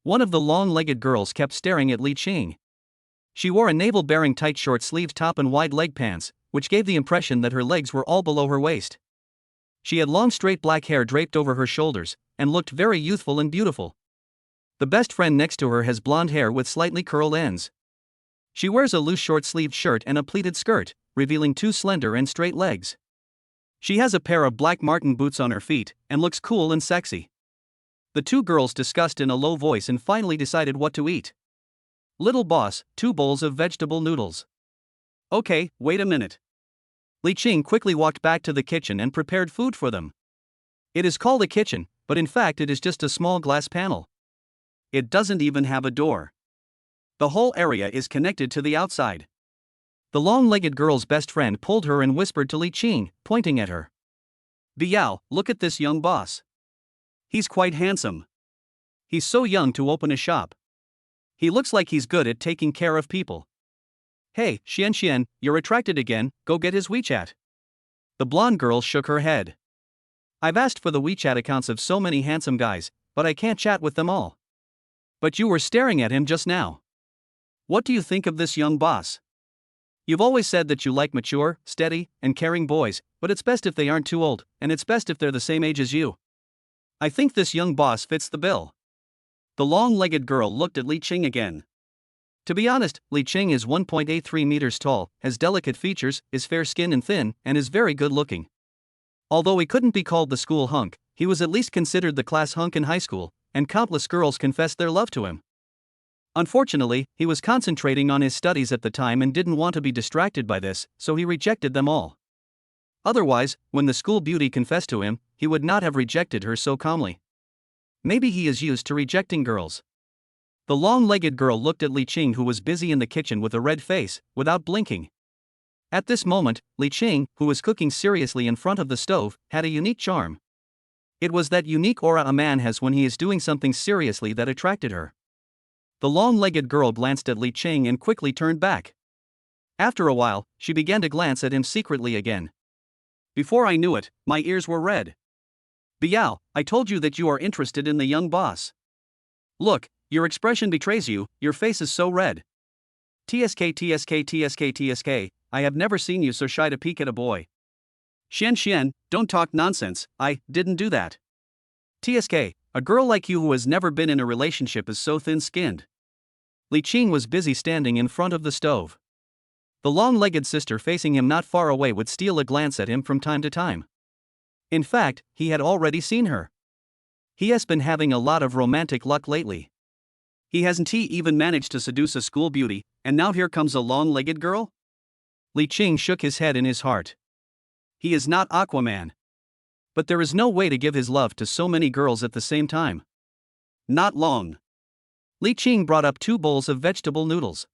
One of the long-legged girls kept staring at Li Qing. She wore a navel-bearing tight short-sleeved top and wide leg pants, which gave the impression that her legs were all below her waist. She had long straight black hair draped over her shoulders, and looked very youthful and beautiful. The best friend next to her has blonde hair with slightly curled ends. She wears a loose short-sleeved shirt and a pleated skirt, revealing two slender and straight legs. She has a pair of black marten boots on her feet, and looks cool and sexy. The two girls discussed in a low voice and finally decided what to eat. Little boss, 2 bowls of vegetable noodles. Okay, wait a minute. Li Qing quickly walked back to the kitchen and prepared food for them. It is called a kitchen, but in fact it is just a small glass panel. It doesn't even have a door. The whole area is connected to the outside. The long-legged girl's best friend pulled her and whispered to Li Qing, pointing at her. Biao, look at this young boss. He's quite handsome. He's so young to open a shop. He looks like he's good at taking care of people. Hey, Xian, you're attracted again, go get his WeChat. The blonde girl shook her head. I've asked for the WeChat accounts of so many handsome guys, but I can't chat with them all. But you were staring at him just now. What do you think of this young boss? You've always said that you like mature, steady, and caring boys, but it's best if they aren't too old, and it's best if they're the same age as you. I think this young boss fits the bill. The long-legged girl looked at Li Qing again. To be honest, Li Qing is 1.83 meters tall, has delicate features, is fair-skinned and thin, and is very good-looking. Although he couldn't be called the school hunk, he was at least considered the class hunk in high school, and countless girls confessed their love to him. Unfortunately, he was concentrating on his studies at the time and didn't want to be distracted by this, so he rejected them all. Otherwise, when the school beauty confessed to him, he would not have rejected her so calmly. Maybe he is used to rejecting girls. The long-legged girl looked at Li Qing, who was busy in the kitchen with a red face, without blinking. At this moment, Li Qing, who was cooking seriously in front of the stove, had a unique charm. It was that unique aura a man has when he is doing something seriously that attracted her. The long-legged girl glanced at Li Qing and quickly turned back. After a while, she began to glance at him secretly again. Before I knew it, my ears were red. Biao, I told you that you are interested in the young boss. Look, your expression betrays you, your face is so red. TSK, I have never seen you so shy to peek at a boy. Xian, don't talk nonsense, I didn't do that. TSK, a girl like you who has never been in a relationship is so thin-skinned. Li Qing was busy standing in front of the stove. The long-legged sister facing him not far away would steal a glance at him from time to time. In fact, he had already seen her. He has been having a lot of romantic luck lately. He hasn't even managed to seduce a school beauty, and now here comes a long-legged girl? Li Qing shook his head in his heart. He is not Aquaman. But there is no way to give his love to so many girls at the same time. Not long. Li Qing brought up 2 bowls of vegetable noodles.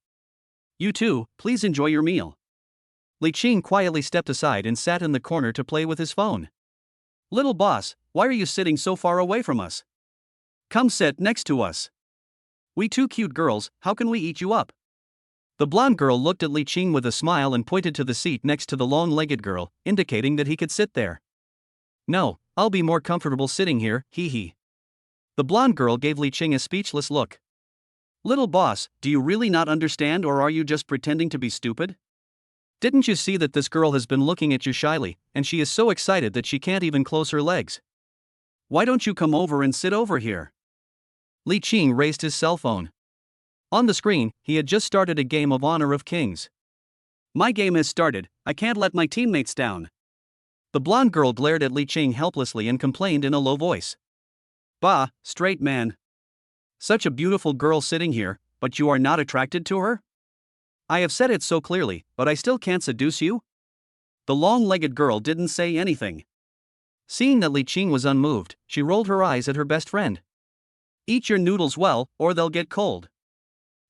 You two, please enjoy your meal. Li Qing quietly stepped aside and sat in the corner to play with his phone. Little boss, why are you sitting so far away from us? Come sit next to us. We two cute girls, how can we eat you up? The blonde girl looked at Li Qing with a smile and pointed to the seat next to the long-legged girl, indicating that he could sit there. No, I'll be more comfortable sitting here, hee hee. The blonde girl gave Li Qing a speechless look. Little boss, do you really not understand, or are you just pretending to be stupid? Didn't you see that this girl has been looking at you shyly, and she is so excited that she can't even close her legs? Why don't you come over and sit over here? Li Qing raised his cell phone. On the screen, he had just started a game of Honor of Kings. My game has started, I can't let my teammates down. The blonde girl glared at Li Qing helplessly and complained in a low voice. Bah, straight man. Such a beautiful girl sitting here, but you are not attracted to her? I have said it so clearly, but I still can't seduce you? The long-legged girl didn't say anything. Seeing that Li Qing was unmoved, she rolled her eyes at her best friend. Eat your noodles well, or they'll get cold.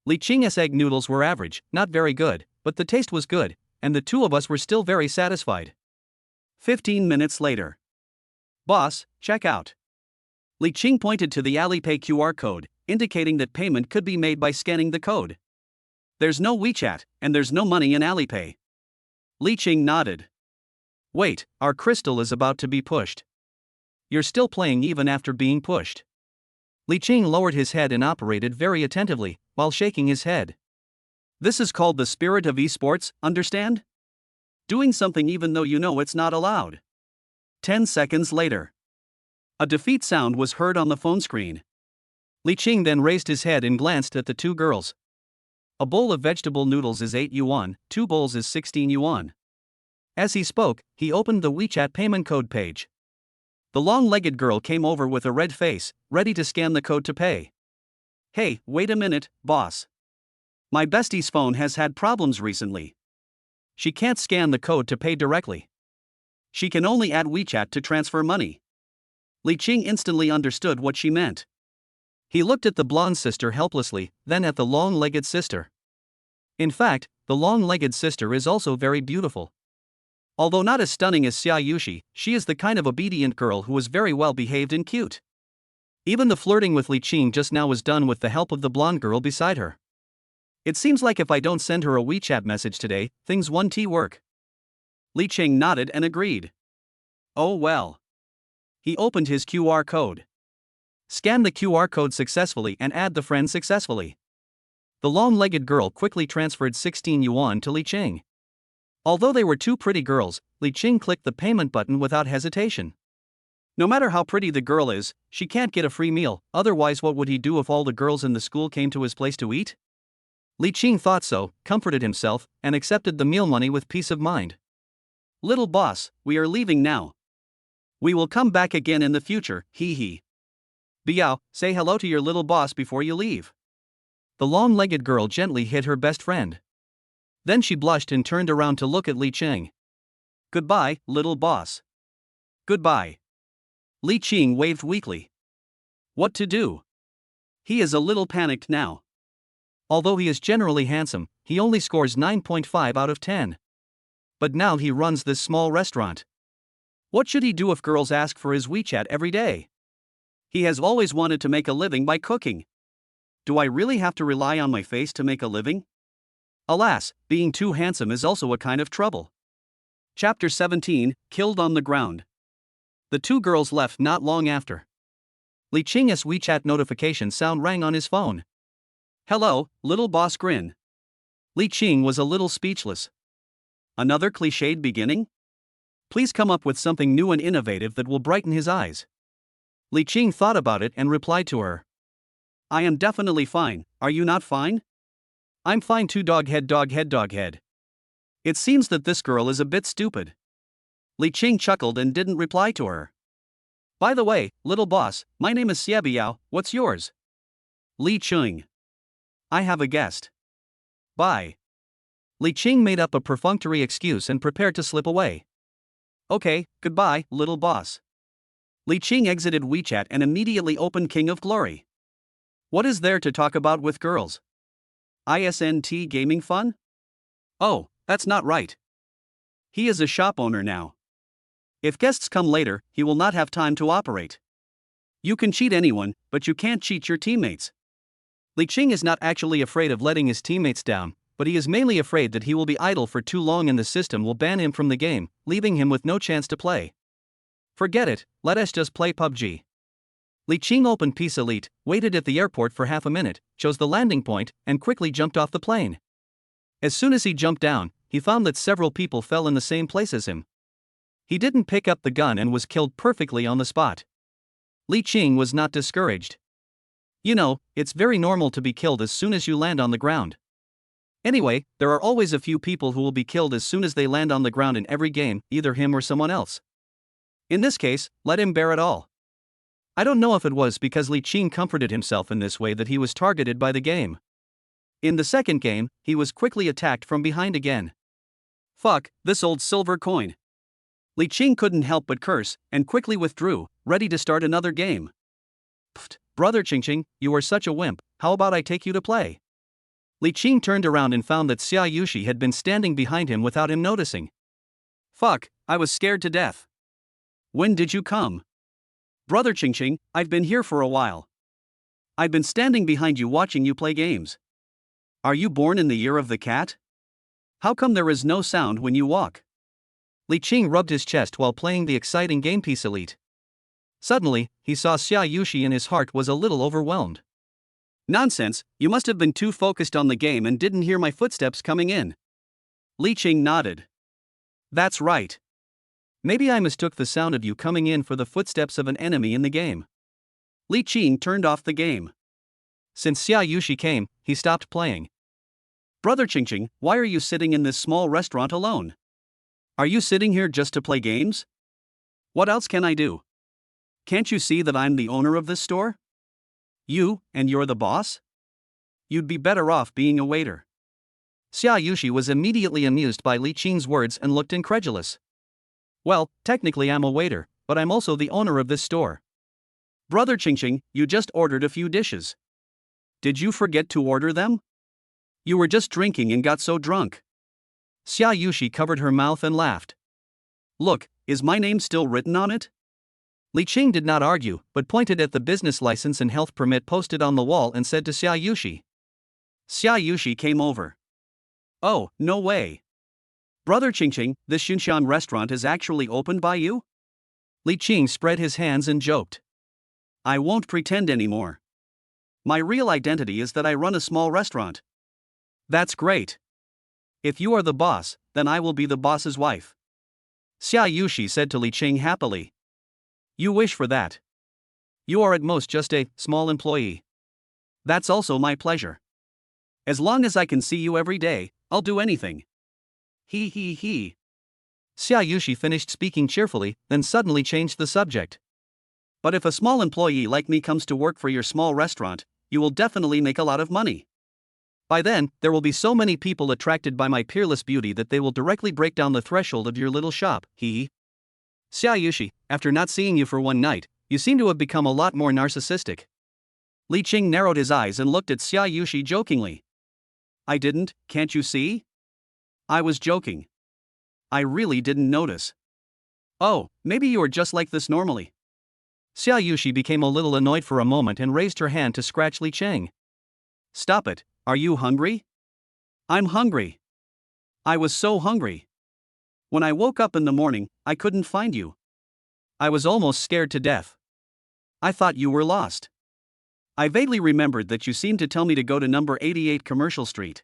Li Qing's egg noodles were average, not very good, but the taste was good, and the two of us were still very satisfied. 15 minutes later. Boss, check out. Li Qing pointed to the Alipay QR code, indicating that payment could be made by scanning the code. There's no WeChat, and there's no money in Alipay. Li Qing nodded. Wait, our crystal is about to be pushed. You're still playing even after being pushed. Li Qing lowered his head and operated very attentively, while shaking his head. This is called the spirit of esports, understand? Doing something even though you know it's not allowed. 10 seconds later. A defeat sound was heard on the phone screen. Li Qing then raised his head and glanced at the two girls. A bowl of vegetable noodles is 8 yuan, 2 bowls is 16 yuan. As he spoke, he opened the WeChat payment code page. The long-legged girl came over with a red face, ready to scan the code to pay. Hey, wait a minute, boss. My bestie's phone has had problems recently. She can't scan the code to pay directly. She can only add WeChat to transfer money. Li Qing instantly understood what she meant. He looked at the blonde sister helplessly, then at the long-legged sister. In fact, the long-legged sister is also very beautiful. Although not as stunning as Xiaushi, she is the kind of obedient girl who is very well behaved and cute. Even the flirting with Li Qing just now was done with the help of the blonde girl beside her. It seems like if I don't send her a WeChat message today, things won't work. Li Qing nodded and agreed. Oh well. He opened his QR code. Scan the QR code successfully and add the friend successfully. The long-legged girl quickly transferred 16 yuan to Li Qing. Although they were two pretty girls, Li Qing clicked the payment button without hesitation. No matter how pretty the girl is, she can't get a free meal, otherwise what would he do if all the girls in the school came to his place to eat? Li Qing thought so, comforted himself, and accepted the meal money with peace of mind. Little boss, we are leaving now. We will come back again in the future, hee hee. Biao, say hello to your little boss before you leave. The long-legged girl gently hit her best friend. Then she blushed and turned around to look at Li Qing. Goodbye, little boss. Goodbye. Li Qing waved weakly. What to do? He is a little panicked now. Although he is generally handsome, he only scores 9.5 out of 10. But now he runs this small restaurant. What should he do if girls ask for his WeChat every day? He has always wanted to make a living by cooking. Do I really have to rely on my face to make a living? Alas, being too handsome is also a kind of trouble. Chapter 17, Killed on the Ground. The two girls left not long after. Li Qing's WeChat notification sound rang on his phone. Hello, little boss grin. Li Qing was a little speechless. Another cliched beginning? Please come up with something new and innovative that will brighten his eyes. Li Qing thought about it and replied to her. I am definitely fine, are you not fine? I'm fine too, dog head, dog head, dog head. It seems that this girl is a bit stupid. Li Qing chuckled and didn't reply to her. By the way, little boss, my name is Xiaobiao, what's yours? Li Qing. I have a guest. Bye. Li Qing made up a perfunctory excuse and prepared to slip away. Okay, goodbye, little boss. Li Qing exited WeChat and immediately opened King of Glory. What is there to talk about with girls? ISNT gaming fun? Oh, that's not right. He is a shop owner now. If guests come later, he will not have time to operate. You can cheat anyone, but you can't cheat your teammates. Li Qing is not actually afraid of letting his teammates down, but he is mainly afraid that he will be idle for too long and the system will ban him from the game, leaving him with no chance to play. Forget it, let us just play PUBG. Li Qing opened Peace Elite, waited at the airport for half a minute, chose the landing point, and quickly jumped off the plane. As soon as he jumped down, he found that several people fell in the same place as him. He didn't pick up the gun and was killed perfectly on the spot. Li Qing was not discouraged. You know, it's very normal to be killed as soon as you land on the ground. Anyway, there are always a few people who will be killed as soon as they land on the ground in every game, either him or someone else. In this case, let him bear it all. I don't know if it was because Li Qing comforted himself in this way that he was targeted by the game. In the second game, he was quickly attacked from behind again. Fuck, this old silver coin. Li Qing couldn't help but curse, and quickly withdrew, ready to start another game. Pfft, brother Qingqing, you are such a wimp, how about I take you to play? Li Qing turned around and found that Xiaushi had been standing behind him without him noticing. Fuck, I was scared to death. When did you come? Brother Qingqing, I've been here for a while. I've been standing behind you watching you play games. Are you born in the year of the cat? How come there is no sound when you walk? Li Qing rubbed his chest while playing the exciting game Peace Elite. Suddenly, he saw Xiaushi and his heart was a little overwhelmed. Nonsense, you must have been too focused on the game and didn't hear my footsteps coming in. Li Qing nodded. That's right. Maybe I mistook the sound of you coming in for the footsteps of an enemy in the game. Li Qing turned off the game. Since Xiaushi came, he stopped playing. Brother Qingqing, why are you sitting in this small restaurant alone? Are you sitting here just to play games? What else can I do? Can't you see that I'm the owner of this store? You, and you're the boss? You'd be better off being a waiter. Xiaushi was immediately amused by Li Qing's words and looked incredulous. Well, technically I'm a waiter, but I'm also the owner of this store. Brother Qingqing, you just ordered a few dishes. Did you forget to order them? You were just drinking and got so drunk. Xiaushi covered her mouth and laughed. Look, is my name still written on it? Li Qing did not argue, but pointed at the business license and health permit posted on the wall and said to Xiaushi. Xiaushi came over. Oh, no way. Brother Qingqing, this Xunxiang restaurant is actually opened by you? Li Qing spread his hands and joked. I won't pretend anymore. My real identity is that I run a small restaurant. That's great. If you are the boss, then I will be the boss's wife. Xiaushi said to Li Qing happily. You wish for that. You are at most just a small employee. That's also my pleasure. As long as I can see you every day, I'll do anything. He. Xiaushi finished speaking cheerfully, then suddenly changed the subject. But if a small employee like me comes to work for your small restaurant, you will definitely make a lot of money. By then, there will be so many people attracted by my peerless beauty that they will directly break down the threshold of your little shop. Xiaushi, after not seeing you for one night, you seem to have become a lot more narcissistic. Li Qing narrowed his eyes and looked at Xiaushi jokingly. I didn't, can't you see? I was joking. I really didn't notice. Oh, maybe you are just like this normally. Xiaushi became a little annoyed for a moment and raised her hand to scratch Li Qing. Stop it, are you hungry? I'm hungry. I was so hungry. When I woke up in the morning, I couldn't find you. I was almost scared to death. I thought you were lost. I vaguely remembered that you seemed to tell me to go to number 88 Commercial Street.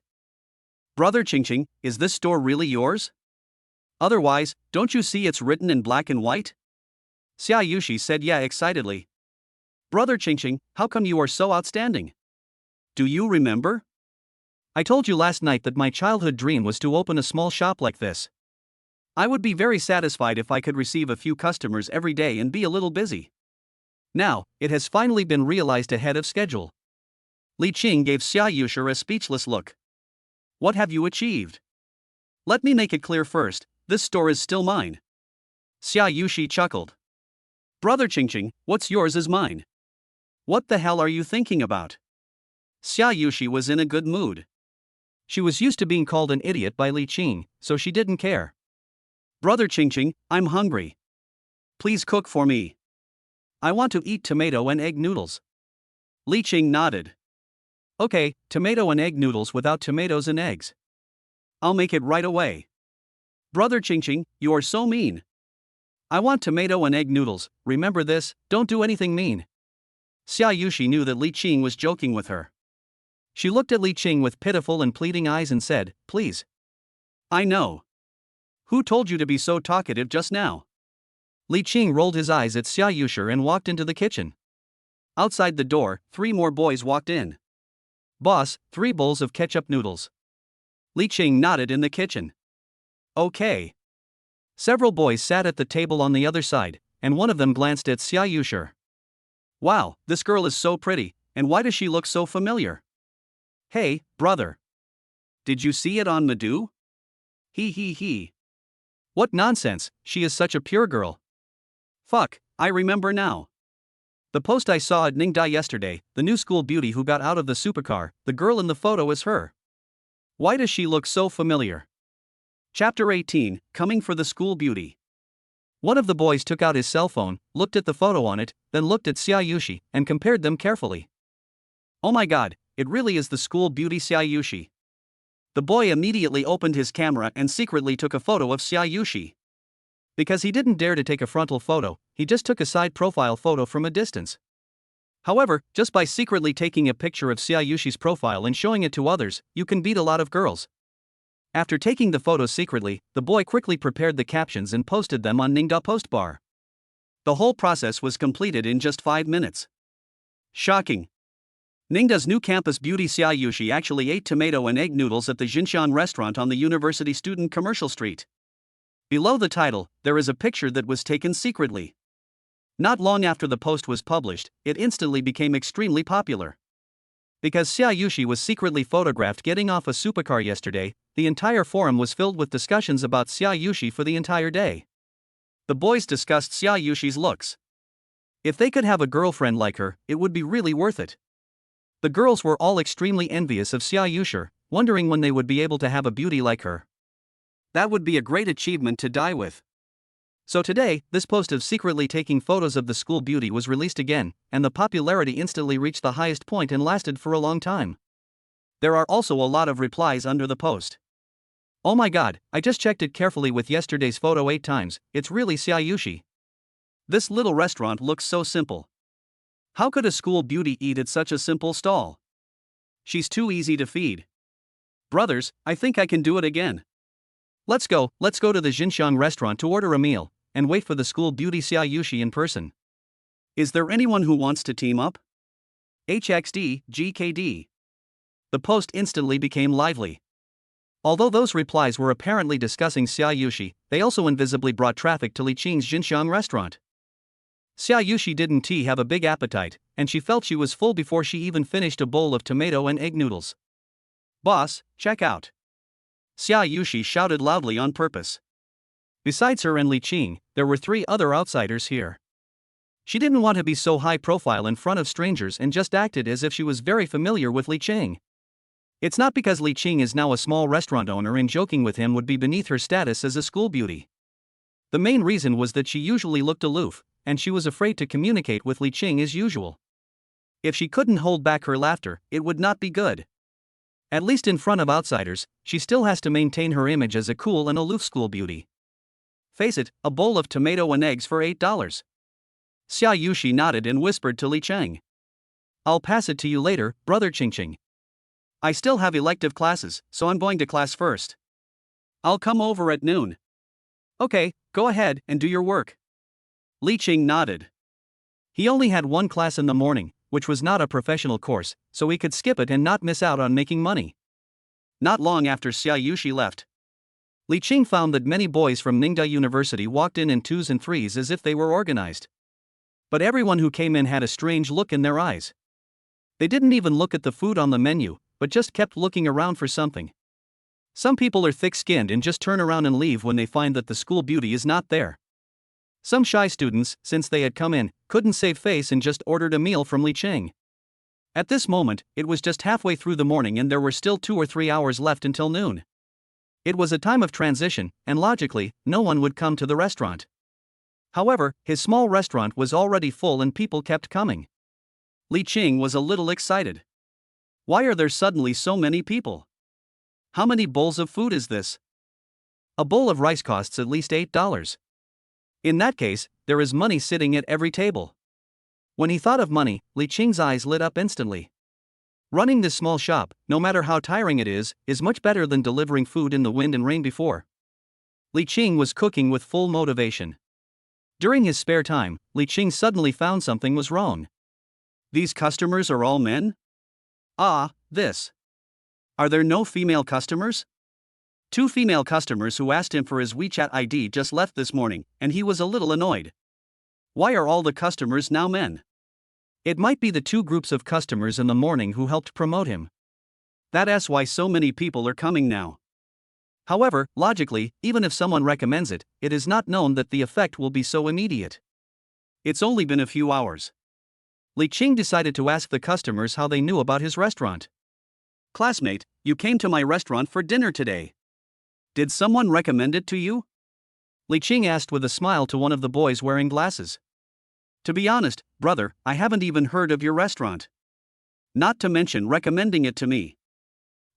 Brother Qingqing, is this store really yours? Otherwise, don't you see it's written in black and white? Xiaushi said yeah excitedly. Brother Qingqing, how come you are so outstanding? Do you remember? I told you last night that my childhood dream was to open a small shop like this. I would be very satisfied if I could receive a few customers every day and be a little busy. Now, it has finally been realized ahead of schedule. Li Qing gave Xiaushi a speechless look. What have you achieved? Let me make it clear first, this store is still mine. Xiaushi chuckled. Brother Qingqing, what's yours is mine. What the hell are you thinking about? Xiaushi was in a good mood. She was used to being called an idiot by Li Qing, so she didn't care. Brother Qingqing, I'm hungry. Please cook for me. I want to eat tomato and egg noodles. Li Qing nodded. Okay, tomato and egg noodles without tomatoes and eggs. I'll make it right away. Brother Qingqing, you are so mean. I want tomato and egg noodles, remember this, don't do anything mean. Xiaushi knew that Li Qing was joking with her. She looked at Li Qing with pitiful and pleading eyes and said, please. I know. Who told you to be so talkative just now? Li Qing rolled his eyes at Xiaushi and walked into the kitchen. Outside the door, 3 more boys walked in. Boss, 3 bowls of ketchup noodles. Li Qing nodded in the kitchen. Okay. Several boys sat at the table on the other side, and one of them glanced at Xiaushi. Wow, this girl is so pretty, and why does she look so familiar? Hey, brother. Did you see it on Madu? He. What nonsense, she is such a pure girl. Fuck, I remember now. The post I saw at Ningda yesterday, the new school beauty who got out of the supercar, the girl in the photo is her. Why does she look so familiar? Chapter 18, Coming for the School Beauty. One of the boys took out his cell phone, looked at the photo on it, then looked at Xiaushi, and compared them carefully. Oh my god, it really is the school beauty Xiaushi. The boy immediately opened his camera and secretly took a photo of Xiaushi. Because he didn't dare to take a frontal photo, he just took a side profile photo from a distance. However, just by secretly taking a picture of Xiaoshi's profile and showing it to others, you can beat a lot of girls. After taking the photo secretly, the boy quickly prepared the captions and posted them on Ningda post bar. The whole process was completed in just 5 minutes. Shocking. Ningda's new campus beauty Xiaushi actually ate tomato and egg noodles at the Xinxiang restaurant on the University Student Commercial Street. Below the title, there is a picture that was taken secretly. Not long after the post was published, it instantly became extremely popular. Because Xiaushi was secretly photographed getting off a supercar yesterday, the entire forum was filled with discussions about Xiaushi for the entire day. The boys discussed Xiaoshi's looks. If they could have a girlfriend like her, it would be really worth it. The girls were all extremely envious of Xiaushi, wondering when they would be able to have a beauty like her. That would be a great achievement to die with. So today, this post of secretly taking photos of the school beauty was released again, and the popularity instantly reached the highest point and lasted for a long time. There are also a lot of replies under the post. Oh my god, I just checked it carefully with yesterday's photo 8 times, it's really Xiaushi. This little restaurant looks so simple. How could a school beauty eat at such a simple stall? She's too easy to feed. Brothers, I think I can do it again. Let's go to the Xinxiang restaurant to order a meal, and wait for the school beauty Xiaushi in person. Is there anyone who wants to team up? HXD, GKD. The post instantly became lively. Although those replies were apparently discussing Xiaushi, they also invisibly brought traffic to Li Qing's Xinxiang restaurant. Xiaushi didn't have a big appetite, and she felt she was full before she even finished a bowl of tomato and egg noodles. Boss, check out. Xiaushi shouted loudly on purpose. Besides her and Li Qing, there were 3 other outsiders here. She didn't want to be so high profile in front of strangers and just acted as if she was very familiar with Li Qing. It's not because Li Qing is now a small restaurant owner and joking with him would be beneath her status as a school beauty. The main reason was that she usually looked aloof, and she was afraid to communicate with Li Qing as usual. If she couldn't hold back her laughter, it would not be good. At least in front of outsiders, she still has to maintain her image as a cool and aloof school beauty. Face it, a bowl of tomato and eggs for $8. Xiaushi nodded and whispered to Li Qing. I'll pass it to you later, brother Qingqing. I still have elective classes, so I'm going to class first. I'll come over at noon. Okay, go ahead and do your work. Li Qing nodded. He only had 1 class in the morning, which was not a professional course, so he could skip it and not miss out on making money. Not long after Xiaushi left, Li Qing found that many boys from Ningda University walked in 2s and 3s as if they were organized. But everyone who came in had a strange look in their eyes. They didn't even look at the food on the menu, but just kept looking around for something. Some people are thick-skinned and just turn around and leave when they find that the school beauty is not there. Some shy students, since they had come in, couldn't save face and just ordered a meal from Li Qing. At this moment, it was just halfway through the morning and there were still 2 or 3 hours left until noon. It was a time of transition, and logically, no one would come to the restaurant. However, his small restaurant was already full and people kept coming. Li Qing was a little excited. Why are there suddenly so many people? How many bowls of food is this? A bowl of rice costs at least $8. In that case, there is money sitting at every table. When he thought of money, Li Qing's eyes lit up instantly. Running this small shop, no matter how tiring it is much better than delivering food in the wind and rain before. Li Qing was cooking with full motivation. During his spare time, Li Qing suddenly found something was wrong. These customers are all men? This. Are there no female customers? 2 female customers who asked him for his WeChat ID just left this morning, and he was a little annoyed. Why are all the customers now men? It might be the 2 groups of customers in the morning who helped promote him. That's why so many people are coming now. However, logically, even if someone recommends it, it is not known that the effect will be so immediate. It's only been a few hours. Li Qing decided to ask the customers how they knew about his restaurant. Classmate, you came to my restaurant for dinner today. Did someone recommend it to you? Li Qing asked with a smile to one of the boys wearing glasses. To be honest, brother, I haven't even heard of your restaurant. Not to mention recommending it to me.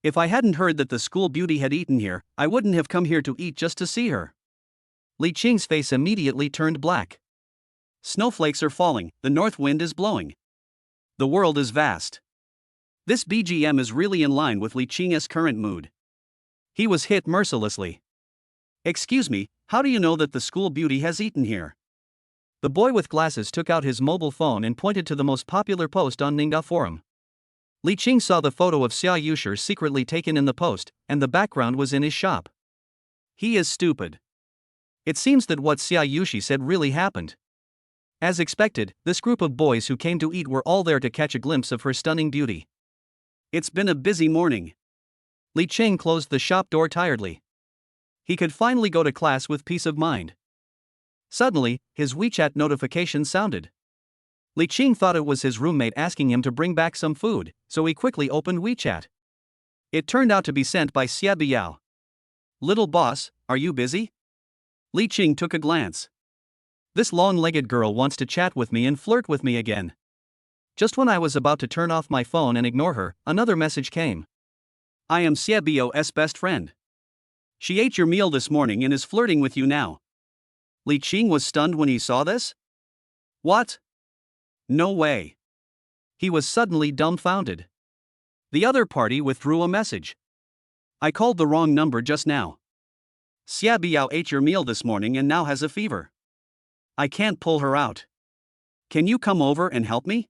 If I hadn't heard that the school beauty had eaten here, I wouldn't have come here to eat just to see her. Li Qing's face immediately turned black. Snowflakes are falling, the north wind is blowing. The world is vast. This BGM is really in line with Li Qing's current mood. He was hit mercilessly. Excuse me, how do you know that the school beauty has eaten here? The boy with glasses took out his mobile phone and pointed to the most popular post on Ningda forum. Li Qing saw the photo of Xiaushi secretly taken in the post, and the background was in his shop. He is stupid. It seems that what Xiaushi said really happened. As expected, this group of boys who came to eat were all there to catch a glimpse of her stunning beauty. It's been a busy morning. Li Qing closed the shop door tiredly. He could finally go to class with peace of mind. Suddenly, his WeChat notification sounded. Li Qing thought it was his roommate asking him to bring back some food, so he quickly opened WeChat. It turned out to be sent by Xia Biao. Little boss, are you busy? Li Qing took a glance. This long-legged girl wants to chat with me and flirt with me again. Just when I was about to turn off my phone and ignore her, another message came. I am Xia Biao's best friend. She ate your meal this morning and is flirting with you now. Li Qing was stunned when he saw this. What? No way. He was suddenly dumbfounded. The other party withdrew a message. I called the wrong number just now. Xia Biao ate your meal this morning and now has a fever. I can't pull her out. Can you come over and help me?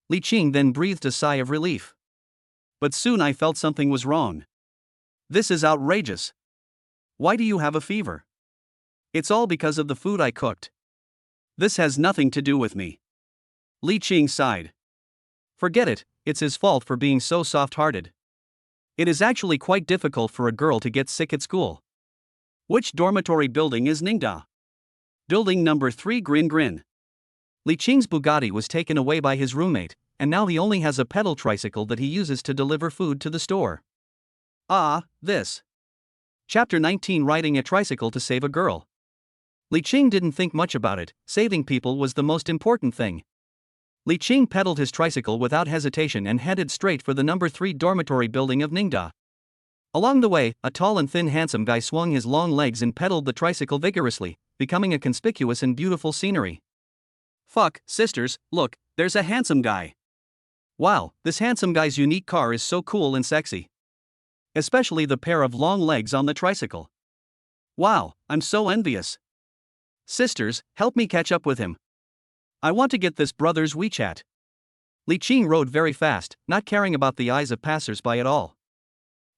Li Qing then breathed a sigh of relief. But soon I felt something was wrong. This is outrageous. Why do you have a fever? It's all because of the food I cooked. This has nothing to do with me. Li Qing sighed. Forget it, it's his fault for being so soft-hearted. It is actually quite difficult for a girl to get sick at school. Which dormitory building is Ningda? Building number 3 Grin. Li Qing's Bugatti was taken away by his roommate, and now he only has a pedal tricycle that he uses to deliver food to the store. This. Chapter 19 Riding a Tricycle to Save a Girl. Li Qing didn't think much about it, saving people was the most important thing. Li Qing pedaled his tricycle without hesitation and headed straight for the number 3 dormitory building of Ningda. Along the way, a tall and thin handsome guy swung his long legs and pedaled the tricycle vigorously, becoming a conspicuous and beautiful scenery. Fuck, sisters, look, there's a handsome guy. Wow, this handsome guy's unique car is so cool and sexy. Especially the pair of long legs on the tricycle. Wow, I'm so envious. Sisters, help me catch up with him. I want to get this brother's WeChat. Li Qing rode very fast, not caring about the eyes of passers-by at all.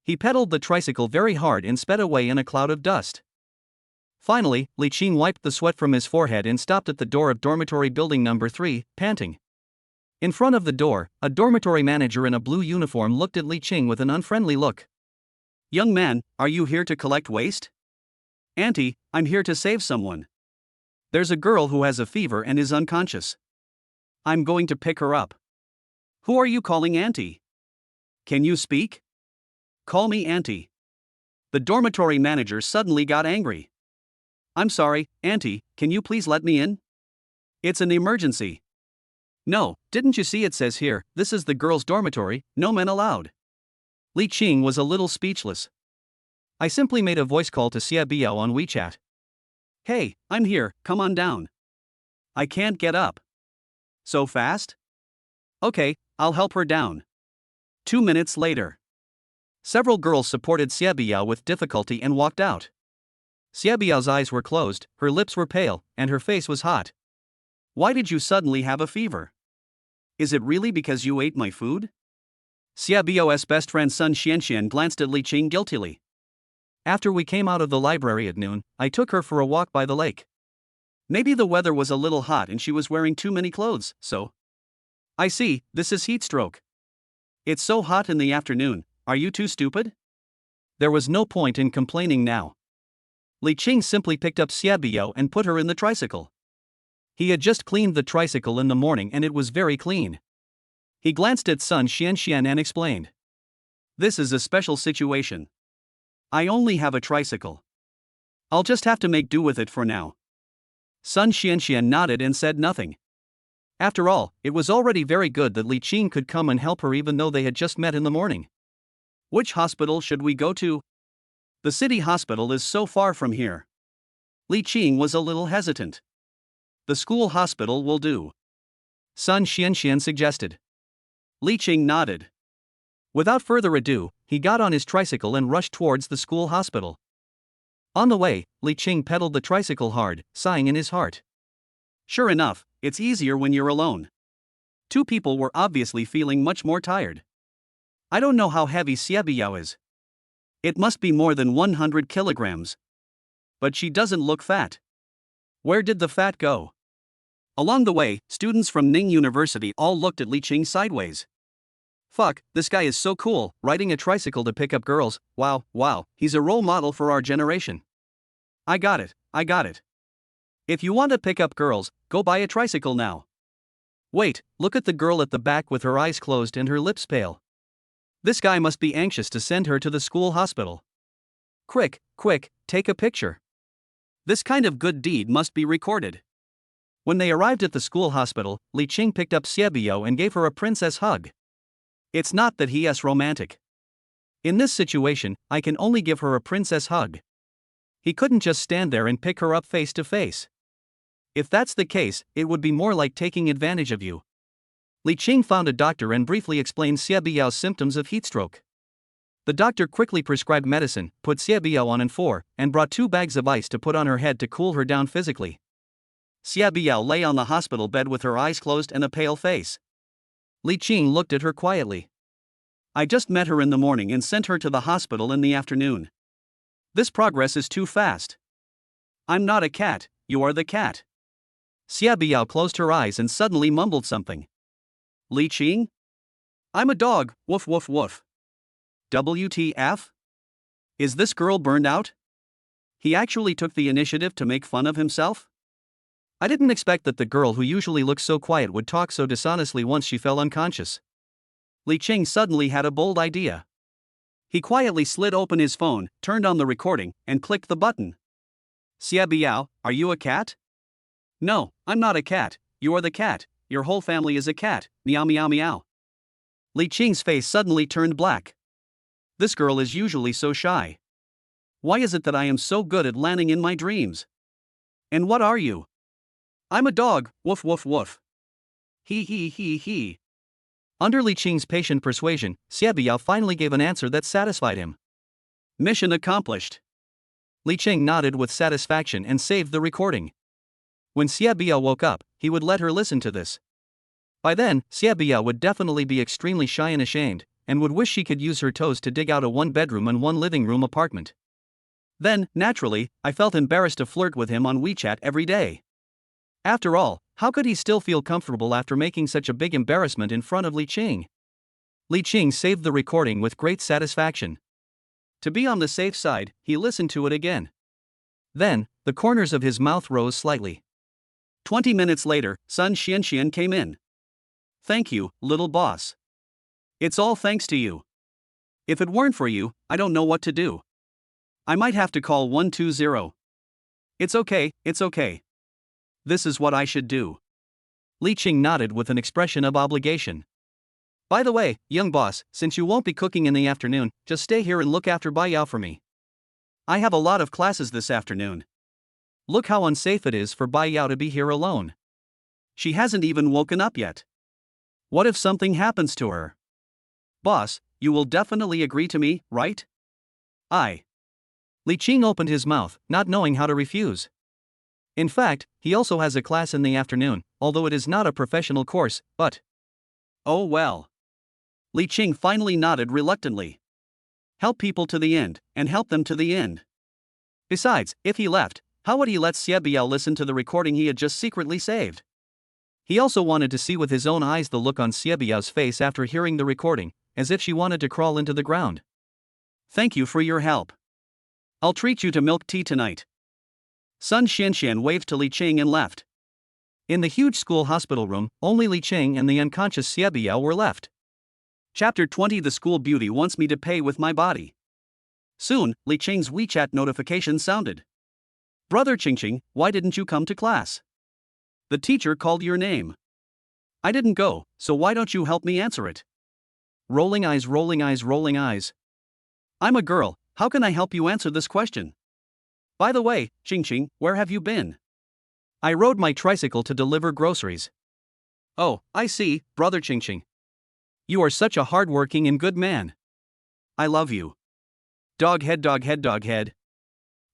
He pedaled the tricycle very hard and sped away in a cloud of dust. Finally, Li Qing wiped the sweat from his forehead and stopped at the door of dormitory building number 3, panting. In front of the door, a dormitory manager in a blue uniform looked at Li Qing with an unfriendly look. Young man, are you here to collect waste? Auntie, I'm here to save someone. There's a girl who has a fever and is unconscious. I'm going to pick her up. Who are you calling auntie? Can you speak? Call me auntie. The dormitory manager suddenly got angry. I'm sorry, Auntie, can you please let me in? It's an emergency. No, didn't you see it says here, this is the girls' dormitory, no men allowed. Li Qing was a little speechless. I simply made a voice call to Xia Biao on WeChat. Hey, I'm here, come on down. I can't get up. So fast? Okay, I'll help her down. 2 minutes later. Several girls supported Xia Biao with difficulty and walked out. Xia Biao's eyes were closed, her lips were pale, and her face was hot. Why did you suddenly have a fever? Is it really because you ate my food? Xia Biao's best friend Sun Xianxian glanced at Li Qing guiltily. After we came out of the library at noon, I took her for a walk by the lake. Maybe the weather was a little hot and she was wearing too many clothes, so. I see, this is heat stroke. It's so hot in the afternoon, are you too stupid? There was no point in complaining now. Li Qing simply picked up Xia Biao and put her in the tricycle. He had just cleaned the tricycle in the morning and it was very clean. He glanced at Sun Xianxian and explained. This is a special situation. I only have a tricycle. I'll just have to make do with it for now. Sun Xianxian nodded and said nothing. After all, it was already very good that Li Qing could come and help her even though they had just met in the morning. Which hospital should we go to? The city hospital is so far from here. Li Qing was a little hesitant. The school hospital will do. Sun Xianxian suggested. Li Qing nodded. Without further ado, he got on his tricycle and rushed towards the school hospital. On the way, Li Qing pedaled the tricycle hard, sighing in his heart. Sure enough, it's easier when you're alone. Two people were obviously feeling much more tired. I don't know how heavy Xia Biao is. It must be more than 100 kilograms. But she doesn't look fat. Where did the fat go? Along the way, students from Ning University all looked at Li Qing sideways. Fuck, this guy is so cool, riding a tricycle to pick up girls, wow, he's a role model for our generation. I got it. If you want to pick up girls, go buy a tricycle now. Wait, look at the girl at the back with her eyes closed and her lips pale. This guy must be anxious to send her to the school hospital. Quick, take a picture. This kind of good deed must be recorded. When they arrived at the school hospital, Li Qing picked up Xia Biao and gave her a princess hug. It's not that he is romantic. In this situation, I can only give her a princess hug. He couldn't just stand there and pick her up face to face. If that's the case, it would be more like taking advantage of you. Li Qing found a doctor and briefly explained Xia Biao's symptoms of heat stroke. The doctor quickly prescribed medicine, put Xia Biao on N4, and brought 2 bags of ice to put on her head to cool her down physically. Xia Biao lay on the hospital bed with her eyes closed and a pale face. Li Qing looked at her quietly. I just met her in the morning and sent her to the hospital in the afternoon. This progress is too fast. I'm not a cat, you are the cat. Xia Biao closed her eyes and suddenly mumbled something. Li Qing? I'm a dog, woof woof woof. WTF? Is this girl burned out? He actually took the initiative to make fun of himself? I didn't expect that the girl who usually looks so quiet would talk so dishonestly once she fell unconscious. Li Qing suddenly had a bold idea. He quietly slid open his phone, turned on the recording, and clicked the button. Xia Biao, are you a cat? No, I'm not a cat, you are the cat, your whole family is a cat, meow meow meow. Li Qing's face suddenly turned black. This girl is usually so shy. Why is it that I am so good at landing in my dreams? And what are you? I'm a dog, woof woof woof. He. Under Li Qing's patient persuasion, Xia Biao finally gave an answer that satisfied him. Mission accomplished. Li Qing nodded with satisfaction and saved the recording. When Xia Biao woke up, he would let her listen to this. By then, Xia Biao would definitely be extremely shy and ashamed, and would wish she could use her toes to dig out a 1-bedroom and 1-living-room apartment. Then, naturally, I felt embarrassed to flirt with him on WeChat every day. After all, how could he still feel comfortable after making such a big embarrassment in front of Li Qing? Li Qing saved the recording with great satisfaction. To be on the safe side, he listened to it again. Then, the corners of his mouth rose slightly. 20 minutes later, Sun Xianxian came in. Thank you, little boss. It's all thanks to you. If it weren't for you, I don't know what to do. I might have to call 120. It's okay, it's okay. This is what I should do. Li Qing nodded with an expression of obligation. By the way, young boss, since you won't be cooking in the afternoon, just stay here and look after Bai Yao for me. I have a lot of classes this afternoon. Look how unsafe it is for Bai Yao to be here alone. She hasn't even woken up yet. What if something happens to her? Boss, you will definitely agree to me, right? Li Qing opened his mouth, not knowing how to refuse. In fact, he also has a class in the afternoon, although it is not a professional course, but... Oh well. Li Qing finally nodded reluctantly. Help people to the end, and help them to the end. Besides, if he left, how would he let Xie Biao listen to the recording he had just secretly saved? He also wanted to see with his own eyes the look on Xie Biao's face after hearing the recording, as if she wanted to crawl into the ground. Thank you for your help. I'll treat you to milk tea tonight. Sun Xianxian waved to Li Qing and left. In the huge school hospital room, only Li Qing and the unconscious Xie Biao were left. Chapter 20. The school beauty wants me to pay with my body. Soon, Li Qing's WeChat notification sounded. Brother Qingqing, why didn't you come to class? The teacher called your name. I didn't go, so why don't you help me answer it? Rolling eyes, rolling eyes, rolling eyes. I'm a girl, how can I help you answer this question? By the way, Qingqing, where have you been? I rode my tricycle to deliver groceries. Oh, I see, brother Qingqing. You are such a hard-working and good man. I love you. Dog head, dog head, dog head.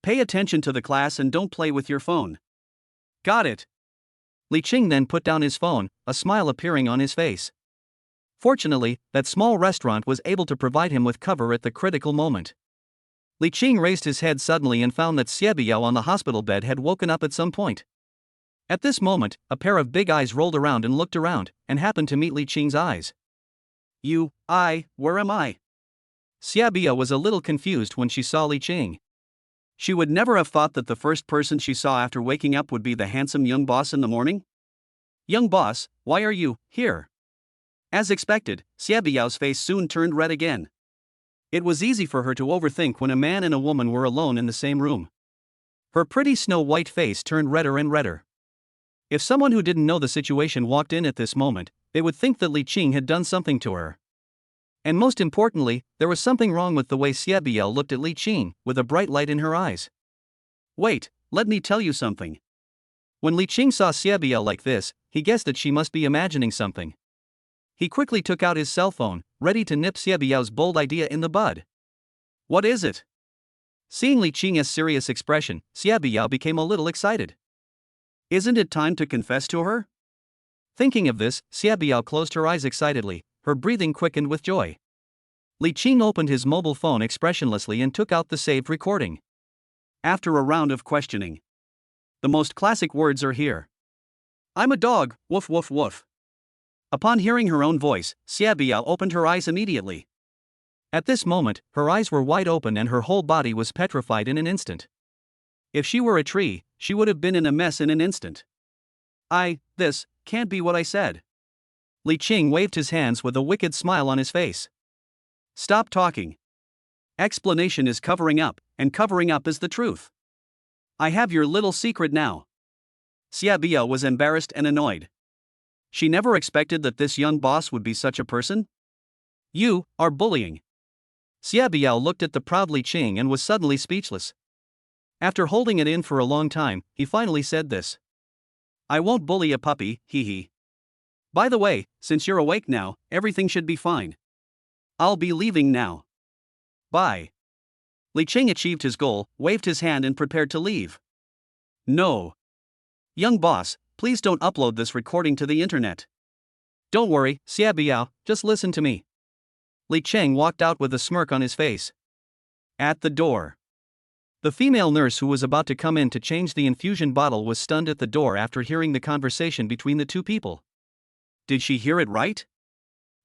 Pay attention to the class and don't play with your phone. Got it. Li Qing then put down his phone, a smile appearing on his face. Fortunately, that small restaurant was able to provide him with cover at the critical moment. Li Qing raised his head suddenly and found that Xie Biao on the hospital bed had woken up at some point. At this moment, a pair of big eyes rolled around and looked around, and happened to meet Li Qing's eyes. Where am I? Xie Biao was a little confused when she saw Li Qing. She would never have thought that the first person she saw after waking up would be the handsome young boss in the morning. Young boss, why are you here? As expected, Xie Biao's face soon turned red again. It was easy for her to overthink when a man and a woman were alone in the same room. Her pretty snow-white face turned redder and redder. If someone who didn't know the situation walked in at this moment, they would think that Li Qing had done something to her. And most importantly, there was something wrong with the way Xie Biao looked at Li Qing, with a bright light in her eyes. Wait, let me tell you something. When Li Qing saw Xie Biao like this, he guessed that she must be imagining something. He quickly took out his cell phone, ready to nip Xie Biao's bold idea in the bud. What is it? Seeing Li Qing's serious expression, Xie Biao became a little excited. Isn't it time to confess to her? Thinking of this, Xie Biao closed her eyes excitedly, her breathing quickened with joy. Li Qing opened his mobile phone expressionlessly and took out the saved recording. After a round of questioning, the most classic words are here. I'm a dog, woof woof woof. Upon hearing her own voice, Xie Biao opened her eyes immediately. At this moment, her eyes were wide open and her whole body was petrified in an instant. If she were a tree, she would have been in a mess in an instant. This can't be what I said. Li Qing waved his hands with a wicked smile on his face. Stop talking. Explanation is covering up, and covering up is the truth. I have your little secret now. Xie Biao was embarrassed and annoyed. She never expected that this young boss would be such a person. You are bullying. Xie Biao looked at the proud Li Qing and was suddenly speechless. After holding it in for a long time, he finally said this. I won't bully a puppy, hee hee. By the way, since you're awake now, everything should be fine. I'll be leaving now. Bye. Li Qing achieved his goal, waved his hand and prepared to leave. No. Young boss, please don't upload this recording to the internet. Don't worry, Xie Biao, just listen to me. Li Qing walked out with a smirk on his face. At the door. The female nurse who was about to come in to change the infusion bottle was stunned at the door after hearing the conversation between the two people. Did she hear it right?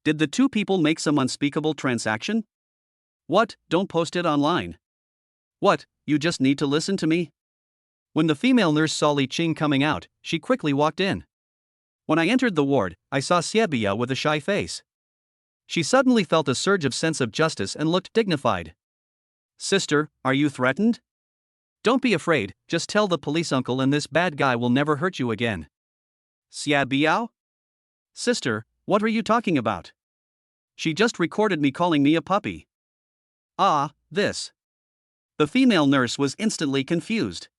Did the two people make some unspeakable transaction? What, don't post it online. What, you just need to listen to me? When the female nurse saw Li Qing coming out, she quickly walked in. When I entered the ward, I saw Xie Biao with a shy face. She suddenly felt a surge of sense of justice and looked dignified. Sister, are you threatened? Don't be afraid, just tell the police uncle and this bad guy will never hurt you again. Xia Biao? Sister, what are you talking about? She just recorded me calling me a puppy. Ah, this. The female nurse was instantly confused.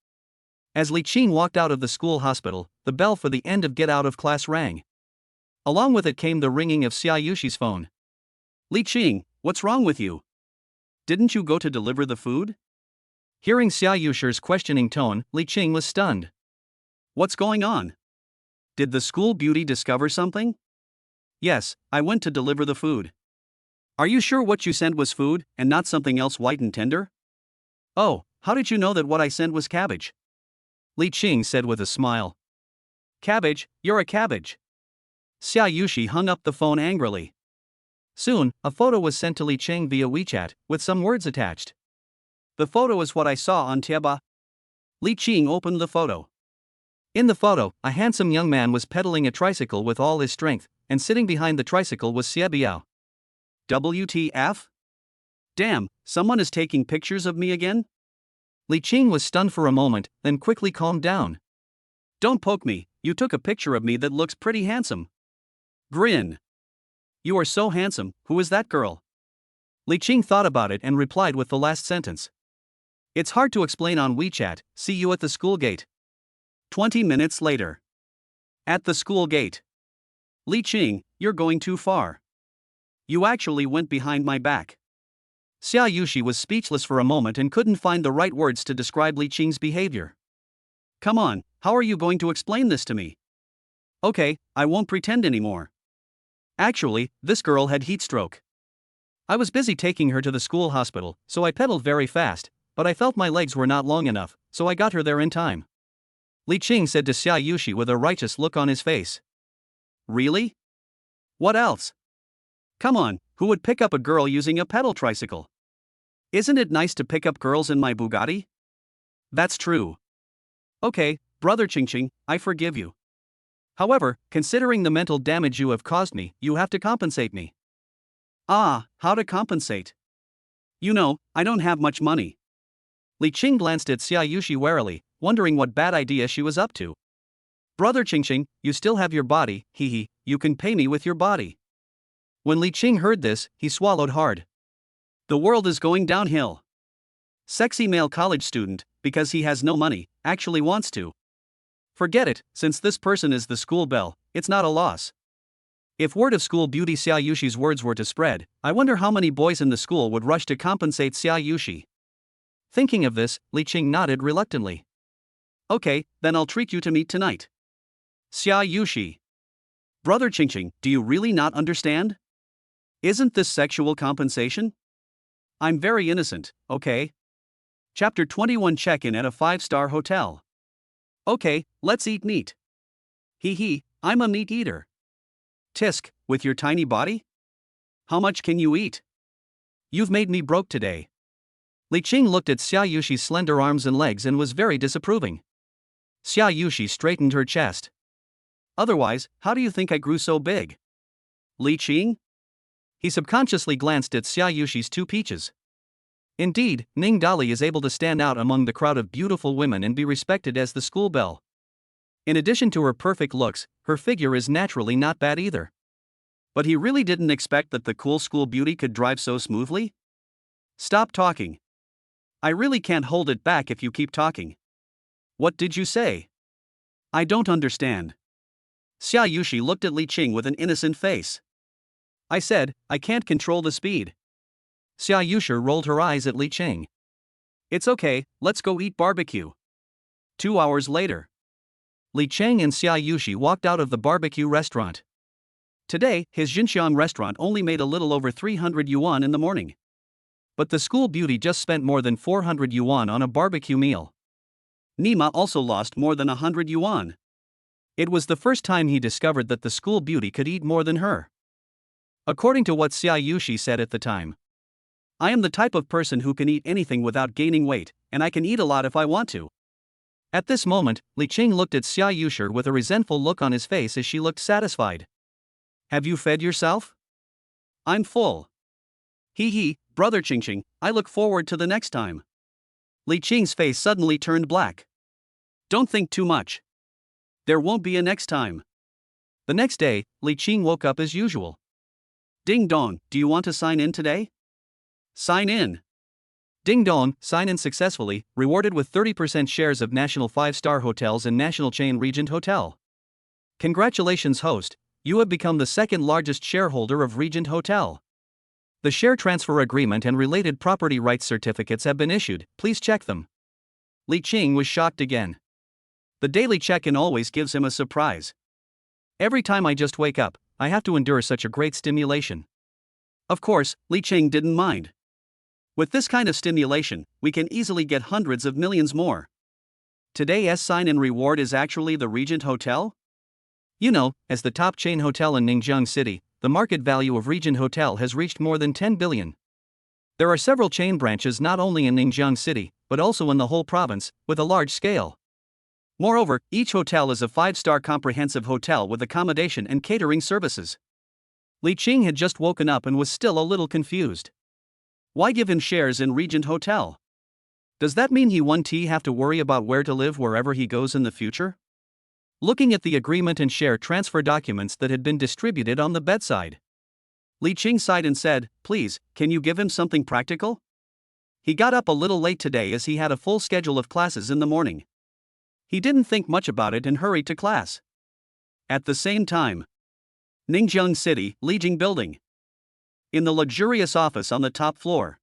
As Li Qing walked out of the school hospital, the bell for the end of get out of class rang. Along with it came the ringing of Xiaoshi's phone. Li Qing, what's wrong with you? Didn't you go to deliver the food? Hearing Xiaoshi's questioning tone, Li Qing was stunned. What's going on? Did the school beauty discover something? Yes, I went to deliver the food. Are you sure what you sent was food, and not something else white and tender? Oh, how did you know that what I sent was cabbage? Li Qing said with a smile. Cabbage, you're a cabbage. Xiaoshi hung up the phone angrily. Soon, a photo was sent to Li Qing via WeChat, with some words attached. The photo is what I saw on Tieba. Li Qing opened the photo. In the photo, a handsome young man was pedaling a tricycle with all his strength, and sitting behind the tricycle was Xia Biao. WTF? Damn, someone is taking pictures of me again? Li Qing was stunned for a moment, then quickly calmed down. Don't poke me, you took a picture of me that looks pretty handsome. Grin. You are so handsome, who is that girl? Li Qing thought about it and replied with the last sentence. It's hard to explain on WeChat, see you at the school gate. 20 minutes later. At the school gate. Li Qing, you're going too far. You actually went behind my back. Xiaoshi was speechless for a moment and couldn't find the right words to describe Li Qing's behavior. Come on, how are you going to explain this to me? Okay, I won't pretend anymore. Actually, this girl had heat stroke. I was busy taking her to the school hospital, so I pedaled very fast, but I felt my legs were not long enough, so I got her there in time. Li Qing said to Xiaoshi with a righteous look on his face. Really? What else? Come on, who would pick up a girl using a pedal tricycle? Isn't it nice to pick up girls in my Bugatti? That's true. Okay, brother Qingqing, I forgive you. However, considering the mental damage you have caused me, you have to compensate me. Ah, how to compensate? You know, I don't have much money. Li Qing glanced at Xiaoshi warily, wondering what bad idea she was up to. Brother Qingqing, you still have your body, hee, you can pay me with your body. When Li Qing heard this, he swallowed hard. The world is going downhill. Sexy male college student, because he has no money, actually wants to. Forget it, since this person is the school belle, it's not a loss. If word of school beauty Xiaoshi's words were to spread, I wonder how many boys in the school would rush to compensate Xiaoshi. Thinking of this, Li Qing nodded reluctantly. Okay, then I'll treat you to meet tonight. Xiaoshi. Brother Qingqing, do you really not understand? Isn't this sexual compensation? I'm very innocent, okay? Chapter 21 Check-in at a 5-star hotel. Okay, let's eat meat. I'm a meat eater. Tisk, with your tiny body? How much can you eat? You've made me broke today. Li Qing looked at Xiaoshi's slender arms and legs and was very disapproving. Xiaoshi straightened her chest. Otherwise, how do you think I grew so big? Li Qing? He subconsciously glanced at Xiaoshi's two peaches. Indeed, Ning Dali is able to stand out among the crowd of beautiful women and be respected as the school belle. In addition to her perfect looks, her figure is naturally not bad either. But he really didn't expect that the cool school beauty could drive so smoothly? Stop talking. I really can't hold it back if you keep talking. What did you say? I don't understand. Xiaoshi looked at Li Qing with an innocent face. I said, I can't control the speed. Xiaoshi rolled her eyes at Li Qing. It's okay, let's go eat barbecue. 2 hours later. Li Qing and Xiaoshi walked out of the barbecue restaurant. Today, his Xinxiang restaurant only made a little over 300 yuan in the morning. But the school beauty just spent more than 400 yuan on a barbecue meal. Nima also lost more than 100 yuan. It was the first time he discovered that the school beauty could eat more than her. According to what Xiaoshi said at the time, I am the type of person who can eat anything without gaining weight, and I can eat a lot if I want to. At this moment, Li Qing looked at Xiaoshi with a resentful look on his face as she looked satisfied. Have you fed yourself? I'm full. Brother Qingqing, I look forward to the next time. Li Qing's face suddenly turned black. Don't think too much. There won't be a next time. The next day, Li Qing woke up as usual. Ding dong, do you want to sign in today? Sign in. Ding dong, sign in successfully, rewarded with 30% shares of national 5-star hotels and national chain Regent Hotel. Congratulations, host, you have become the second largest shareholder of Regent Hotel. The share transfer agreement and related property rights certificates have been issued, please check them. Li Qing was shocked again. The daily check-in always gives him a surprise. Every time I just wake up, I have to endure such a great stimulation. Of course, Li Qing didn't mind. With this kind of stimulation, we can easily get hundreds of millions more. Today's sign-in reward is actually the Regent Hotel? You know, as the top chain hotel in Ningjiang City, the market value of Regent Hotel has reached more than 10 billion. There are several chain branches not only in Ningjiang City, but also in the whole province, with a large scale. Moreover, each hotel is a 5-star comprehensive hotel with accommodation and catering services. Li Qing had just woken up and was still a little confused. Why give him shares in Regent Hotel? Does that mean he won't have to worry about where to live wherever he goes in the future? Looking at the agreement and share transfer documents that had been distributed on the bedside, Li Qing sighed and said, please, can you give him something practical? He got up a little late today as he had a full schedule of classes in the morning. He didn't think much about it and hurried to class. At the same time, Ningjiang City, Lijing Building. In the luxurious office on the top floor,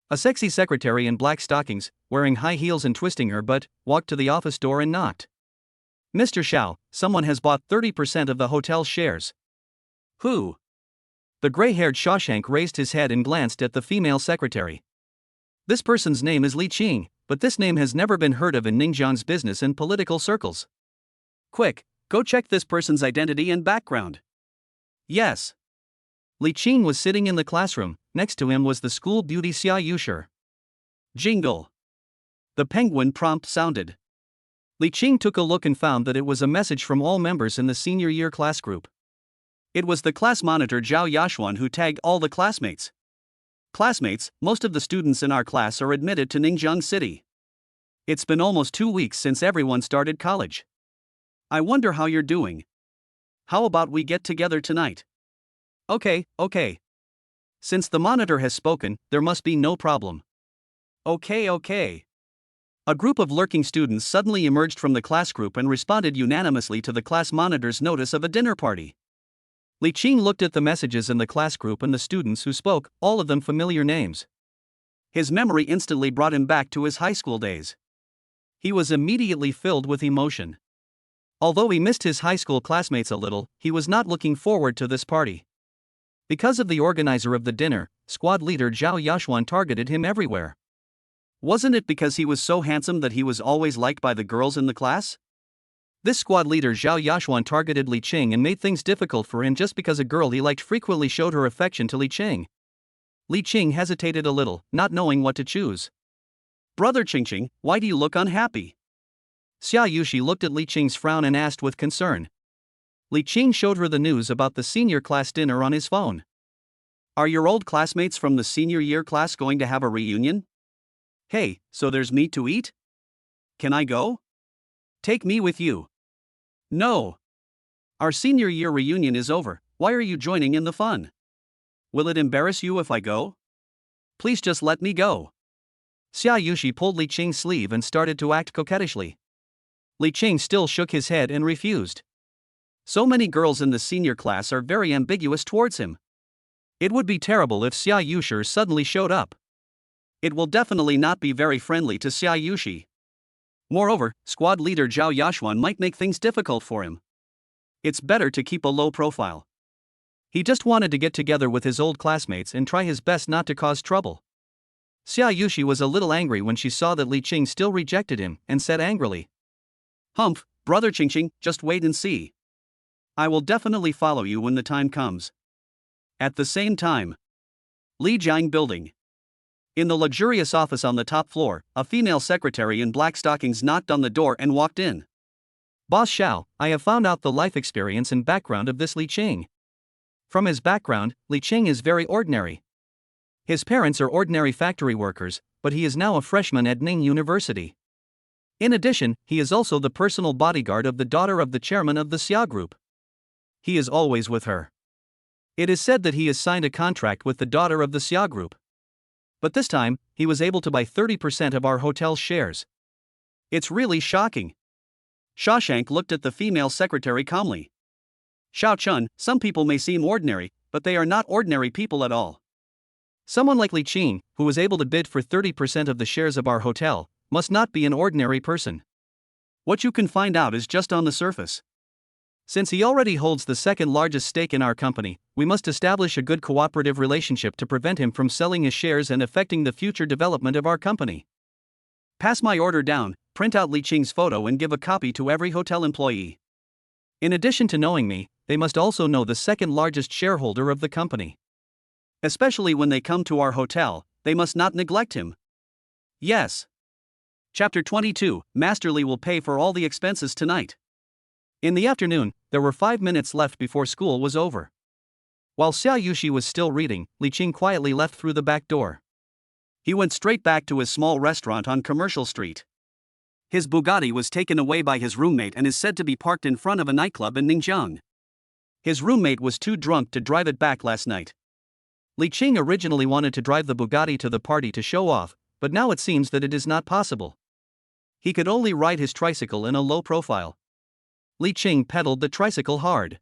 a sexy secretary in black stockings, wearing high heels and twisting her butt, walked to the office door and knocked. Mr. Xiao, someone has bought 30% of the hotel's shares. Who? The gray-haired Shawshank raised his head and glanced at the female secretary. This person's name is Li Qing, but this name has never been heard of in Ningjiang's business and political circles. Quick, go check this person's identity and background. Yes. Li Qing was sitting in the classroom, next to him was the school beauty Xiaushi. Jingle. The penguin prompt sounded. Li Qing took a look and found that it was a message from all members in the senior year class group. It was the class monitor Zhao Yashuan who tagged all the classmates. Classmates, most of the students in our class are admitted to Ningjiang City. It's been almost 2 weeks since everyone started college. I wonder how you're doing. How about we get together tonight? Okay. Since the monitor has spoken, there must be no problem. Okay. A group of lurking students suddenly emerged from the class group and responded unanimously to the class monitor's notice of a dinner party. Li Qing looked at the messages in the class group and the students who spoke, all of them familiar names. His memory instantly brought him back to his high school days. He was immediately filled with emotion. Although he missed his high school classmates a little, he was not looking forward to this party. Because of the organizer of the dinner, squad leader Zhao Yashuan targeted him everywhere. Wasn't it because he was so handsome that he was always liked by the girls in the class? This squad leader Zhao Yashuan targeted Li Qing and made things difficult for him just because a girl he liked frequently showed her affection to Li Qing. Li Qing hesitated a little, not knowing what to choose. Brother Qingqing, why do you look unhappy? Xiaushi looked at Li Qing's frown and asked with concern. Li Qing showed her the news about the senior class dinner on his phone. Are your old classmates from the senior year class going to have a reunion? Hey, so there's meat to eat? Can I go? Take me with you. No. Our senior year reunion is over, why are you joining in the fun? Will it embarrass you if I go? Please just let me go. Xiaushi pulled Li Qing's sleeve and started to act coquettishly. Li Qing still shook his head and refused. So many girls in the senior class are very ambiguous towards him. It would be terrible if Xiaushi suddenly showed up. It will definitely not be very friendly to Xiaushi. Moreover, squad leader Zhao Yashuan might make things difficult for him. It's better to keep a low profile. He just wanted to get together with his old classmates and try his best not to cause trouble. Xiaushi was a little angry when she saw that Li Qing still rejected him and said angrily, Humph, brother Qingqing, just wait and see. I will definitely follow you when the time comes. At the same time, Lijiang Building. In the luxurious office on the top floor, a female secretary in black stockings knocked on the door and walked in. Boss Xiao, I have found out the life experience and background of this Li Qing. From his background, Li Qing is very ordinary. His parents are ordinary factory workers, but he is now a freshman at Ning University. In addition, he is also the personal bodyguard of the daughter of the chairman of the Xia group. He is always with her. It is said that he has signed a contract with the daughter of the Xia group. But this time, he was able to buy 30% of our hotel's shares. It's really shocking. Shawshank looked at the female secretary calmly. Xiao Chun, some people may seem ordinary, but they are not ordinary people at all. Someone like Li Qing, who was able to bid for 30% of the shares of our hotel, must not be an ordinary person. What you can find out is just on the surface. Since he already holds the second largest stake in our company, we must establish a good cooperative relationship to prevent him from selling his shares and affecting the future development of our company. Pass my order down, print out Li Qing's photo and give a copy to every hotel employee. In addition to knowing me, they must also know the second largest shareholder of the company. Especially when they come to our hotel, they must not neglect him. Yes. Chapter 22, Master Li will pay for all the expenses tonight. In the afternoon, there were 5 minutes left before school was over. While Xiaushi was still reading, Li Qing quietly left through the back door. He went straight back to his small restaurant on Commercial Street. His Bugatti was taken away by his roommate and is said to be parked in front of a nightclub in Ningjiang. His roommate was too drunk to drive it back last night. Li Qing originally wanted to drive the Bugatti to the party to show off, but now it seems that it is not possible. He could only ride his tricycle in a low profile. Li Qing pedaled the tricycle hard.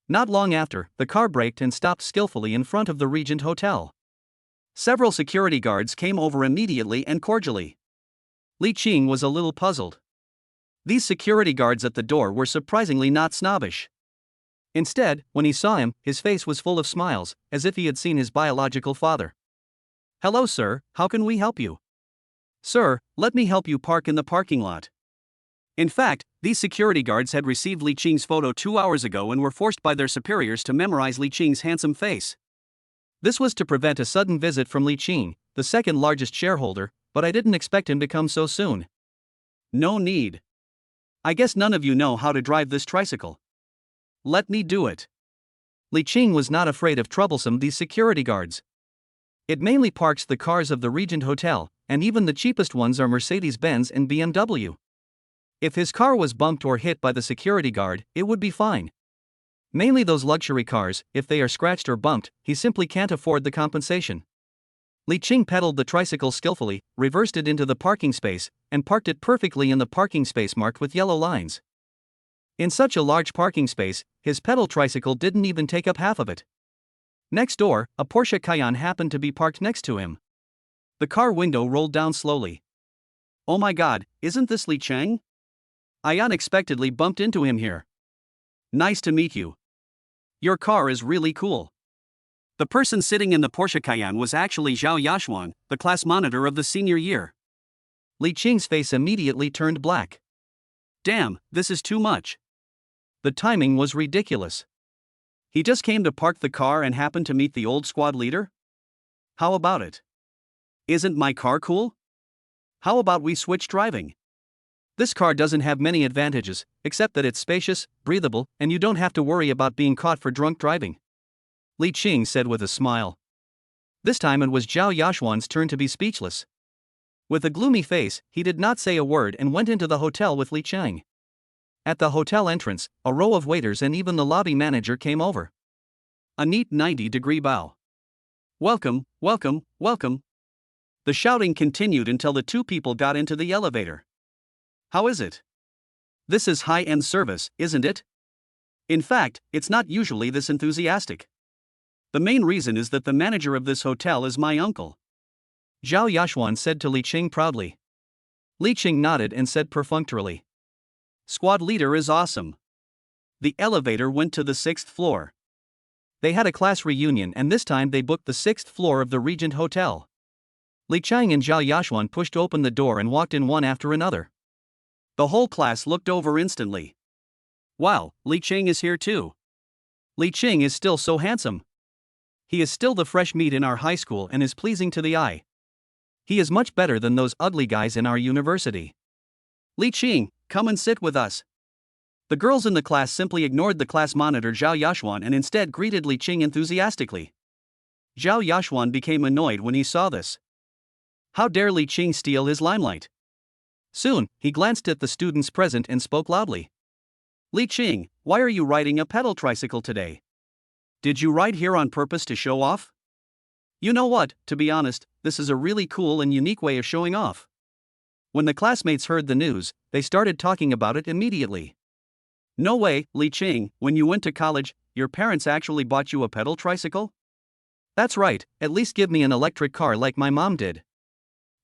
Not long after, the car braked and stopped skillfully in front of the Regent Hotel. Several security guards came over immediately and cordially. Li Qing was a little puzzled. These security guards at the door were surprisingly not snobbish. Instead, when he saw him, his face was full of smiles, as if he had seen his biological father. "Hello, sir, how can we help you?" "Sir, let me help you park in the parking lot." In fact, these security guards had received Li Qing's photo 2 hours ago and were forced by their superiors to memorize Li Qing's handsome face. This was to prevent a sudden visit from Li Qing, the second largest shareholder, but I didn't expect him to come so soon. "No need. I guess none of you know how to drive this tricycle. Let me do it." Li Qing was not afraid of troublesome these security guards. It mainly parks the cars of the Regent Hotel, and even the cheapest ones are Mercedes-Benz and BMW. If his car was bumped or hit by the security guard, it would be fine. Mainly those luxury cars, if they are scratched or bumped, he simply can't afford the compensation. Li Qing pedaled the tricycle skillfully, reversed it into the parking space, and parked it perfectly in the parking space marked with yellow lines. In such a large parking space, his pedal tricycle didn't even take up half of it. Next door, a Porsche Cayenne happened to be parked next to him. The car window rolled down slowly. "Oh my god, isn't this Li Qing? I unexpectedly bumped into him here. Nice to meet you. Your car is really cool." The person sitting in the Porsche Cayenne was actually Zhao Yashuan, the class monitor of the senior year. Li Qing's face immediately turned black. Damn, this is too much. The timing was ridiculous. He just came to park the car and happened to meet the old squad leader? How about it? Isn't my car cool? How about we switch driving? This car doesn't have many advantages, except that it's spacious, breathable, and you don't have to worry about being caught for drunk driving. Li Qing said with a smile. This time it was Zhao Yashuan's turn to be speechless. With a gloomy face, he did not say a word and went into the hotel with Li Qing. At the hotel entrance, a row of waiters and even the lobby manager came over. A neat 90-degree bow. "Welcome, welcome, welcome." The shouting continued until the two people got into the elevator. "How is it? This is high-end service, isn't it? In fact, it's not usually this enthusiastic. The main reason is that the manager of this hotel is my uncle," Zhao Yashuan said to Li Qing proudly. Li Qing nodded and said perfunctorily, "Squad leader is awesome." The elevator went to the 6th floor. They had a class reunion and this time they booked the 6th floor of the Regent Hotel. Li Qing and Zhao Yashuan pushed open the door and walked in one after another. The whole class looked over instantly. Wow, Li Qing is here too. Li Qing is still so handsome. He is still the fresh meat in our high school and is pleasing to the eye. He is much better than those ugly guys in our university. Li Qing, come and sit with us. The girls in the class simply ignored the class monitor Zhao Yashuan and instead greeted Li Qing enthusiastically. Zhao Yashuan became annoyed when he saw this. How dare Li Qing steal his limelight? Soon, he glanced at the students present and spoke loudly. Li Qing, why are you riding a pedal tricycle today? Did you ride here on purpose to show off? You know what, to be honest, this is a really cool and unique way of showing off. When the classmates heard the news, they started talking about it immediately. No way, Li Qing, when you went to college, your parents actually bought you a pedal tricycle? That's right, at least give me an electric car like my mom did.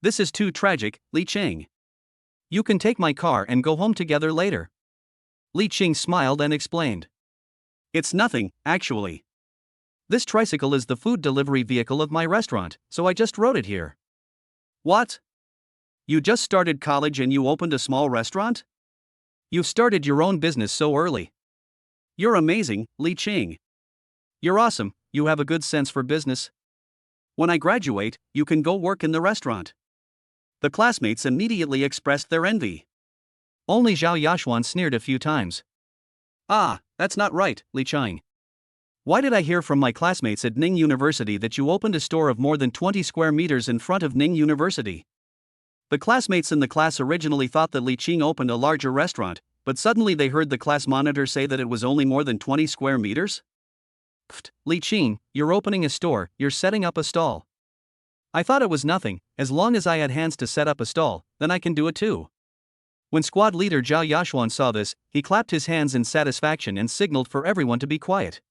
This is too tragic, Li Qing. You can take my car and go home together later. Li Qing smiled and explained. It's nothing, actually. This tricycle is the food delivery vehicle of my restaurant, so I just rode it here. What? You just started college and you opened a small restaurant? You've started your own business so early. You're amazing, Li Qing. You're awesome, you have a good sense for business. When I graduate, you can go work in the restaurant. The classmates immediately expressed their envy. Only Zhao Yashuan sneered a few times. Ah, that's not right, Li Qing. Why did I hear from my classmates at Ning University that you opened a store of more than 20 square meters in front of Ning University? The classmates in the class originally thought that Li Qing opened a larger restaurant, but suddenly they heard the class monitor say that it was only more than 20 square meters? Pfft, Li Qing, you're opening a store, you're setting up a stall. I thought it was nothing, as long as I had hands to set up a stall, then I can do it too. When squad leader Zhao Yashuan saw this, he clapped his hands in satisfaction and signaled for everyone to be quiet.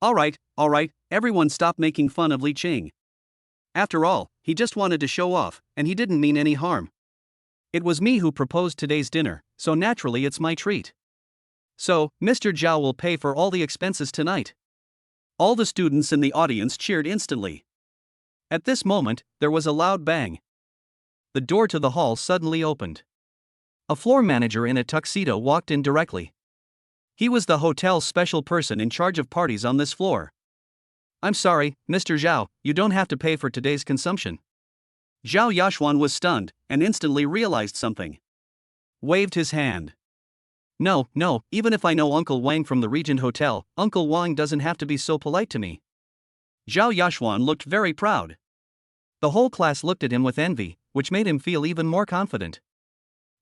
Alright, everyone stop making fun of Li Qing. After all, he just wanted to show off, and he didn't mean any harm. It was me who proposed today's dinner, so naturally it's my treat. So, Mr. Zhao will pay for all the expenses tonight. All the students in the audience cheered instantly. At this moment, there was a loud bang. The door to the hall suddenly opened. A floor manager in a tuxedo walked in directly. He was the hotel's special person in charge of parties on this floor. I'm sorry, Mr. Zhao, you don't have to pay for today's consumption. Zhao Yashuan was stunned and instantly realized something. Waved his hand. No, even if I know Uncle Wang from the Regent Hotel, Uncle Wang doesn't have to be so polite to me. Zhao Yashuan looked very proud. The whole class looked at him with envy, which made him feel even more confident.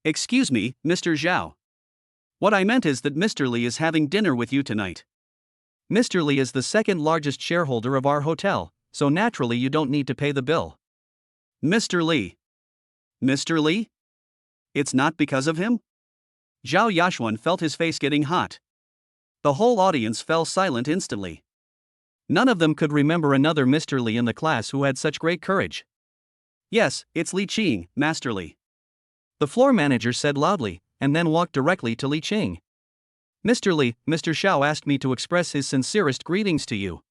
Excuse me, Mr. Zhao. What I meant is that Mr. Li is having dinner with you tonight. Mr. Li is the second largest shareholder of our hotel, so naturally you don't need to pay the bill. Mr. Li. Mr. Li? It's not because of him? Zhao Yashuan felt his face getting hot. The whole audience fell silent instantly. None of them could remember another Mr. Li in the class who had such great courage. Yes, it's Li Qing, Master Li. The floor manager said loudly, and then walked directly to Li Qing. Mr. Li, Mr. Xiao asked me to express his sincerest greetings to you.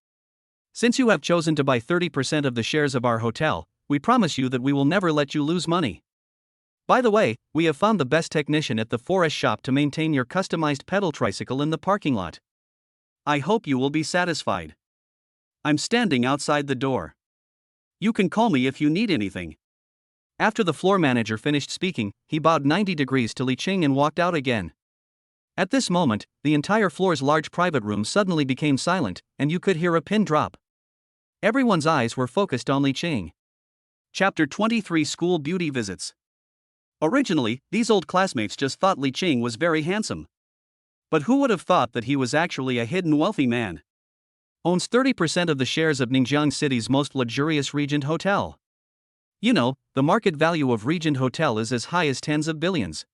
Since you have chosen to buy 30% of the shares of our hotel, we promise you that we will never let you lose money. By the way, we have found the best technician at the Forest shop to maintain your customized pedal tricycle in the parking lot. I hope you will be satisfied. I'm standing outside the door. You can call me if you need anything. After the floor manager finished speaking, he bowed 90 degrees to Li Qing and walked out again. At this moment, the entire floor's large private room suddenly became silent, and you could hear a pin drop. Everyone's eyes were focused on Li Qing. Chapter 23 School Beauty Visits. Originally, these old classmates just thought Li Qing was very handsome. But who would have thought that he was actually a hidden wealthy man? Owns 30% of the shares of Ningjiang City's most luxurious Regent Hotel. You know, the market value of Regent Hotel is as high as tens of billions.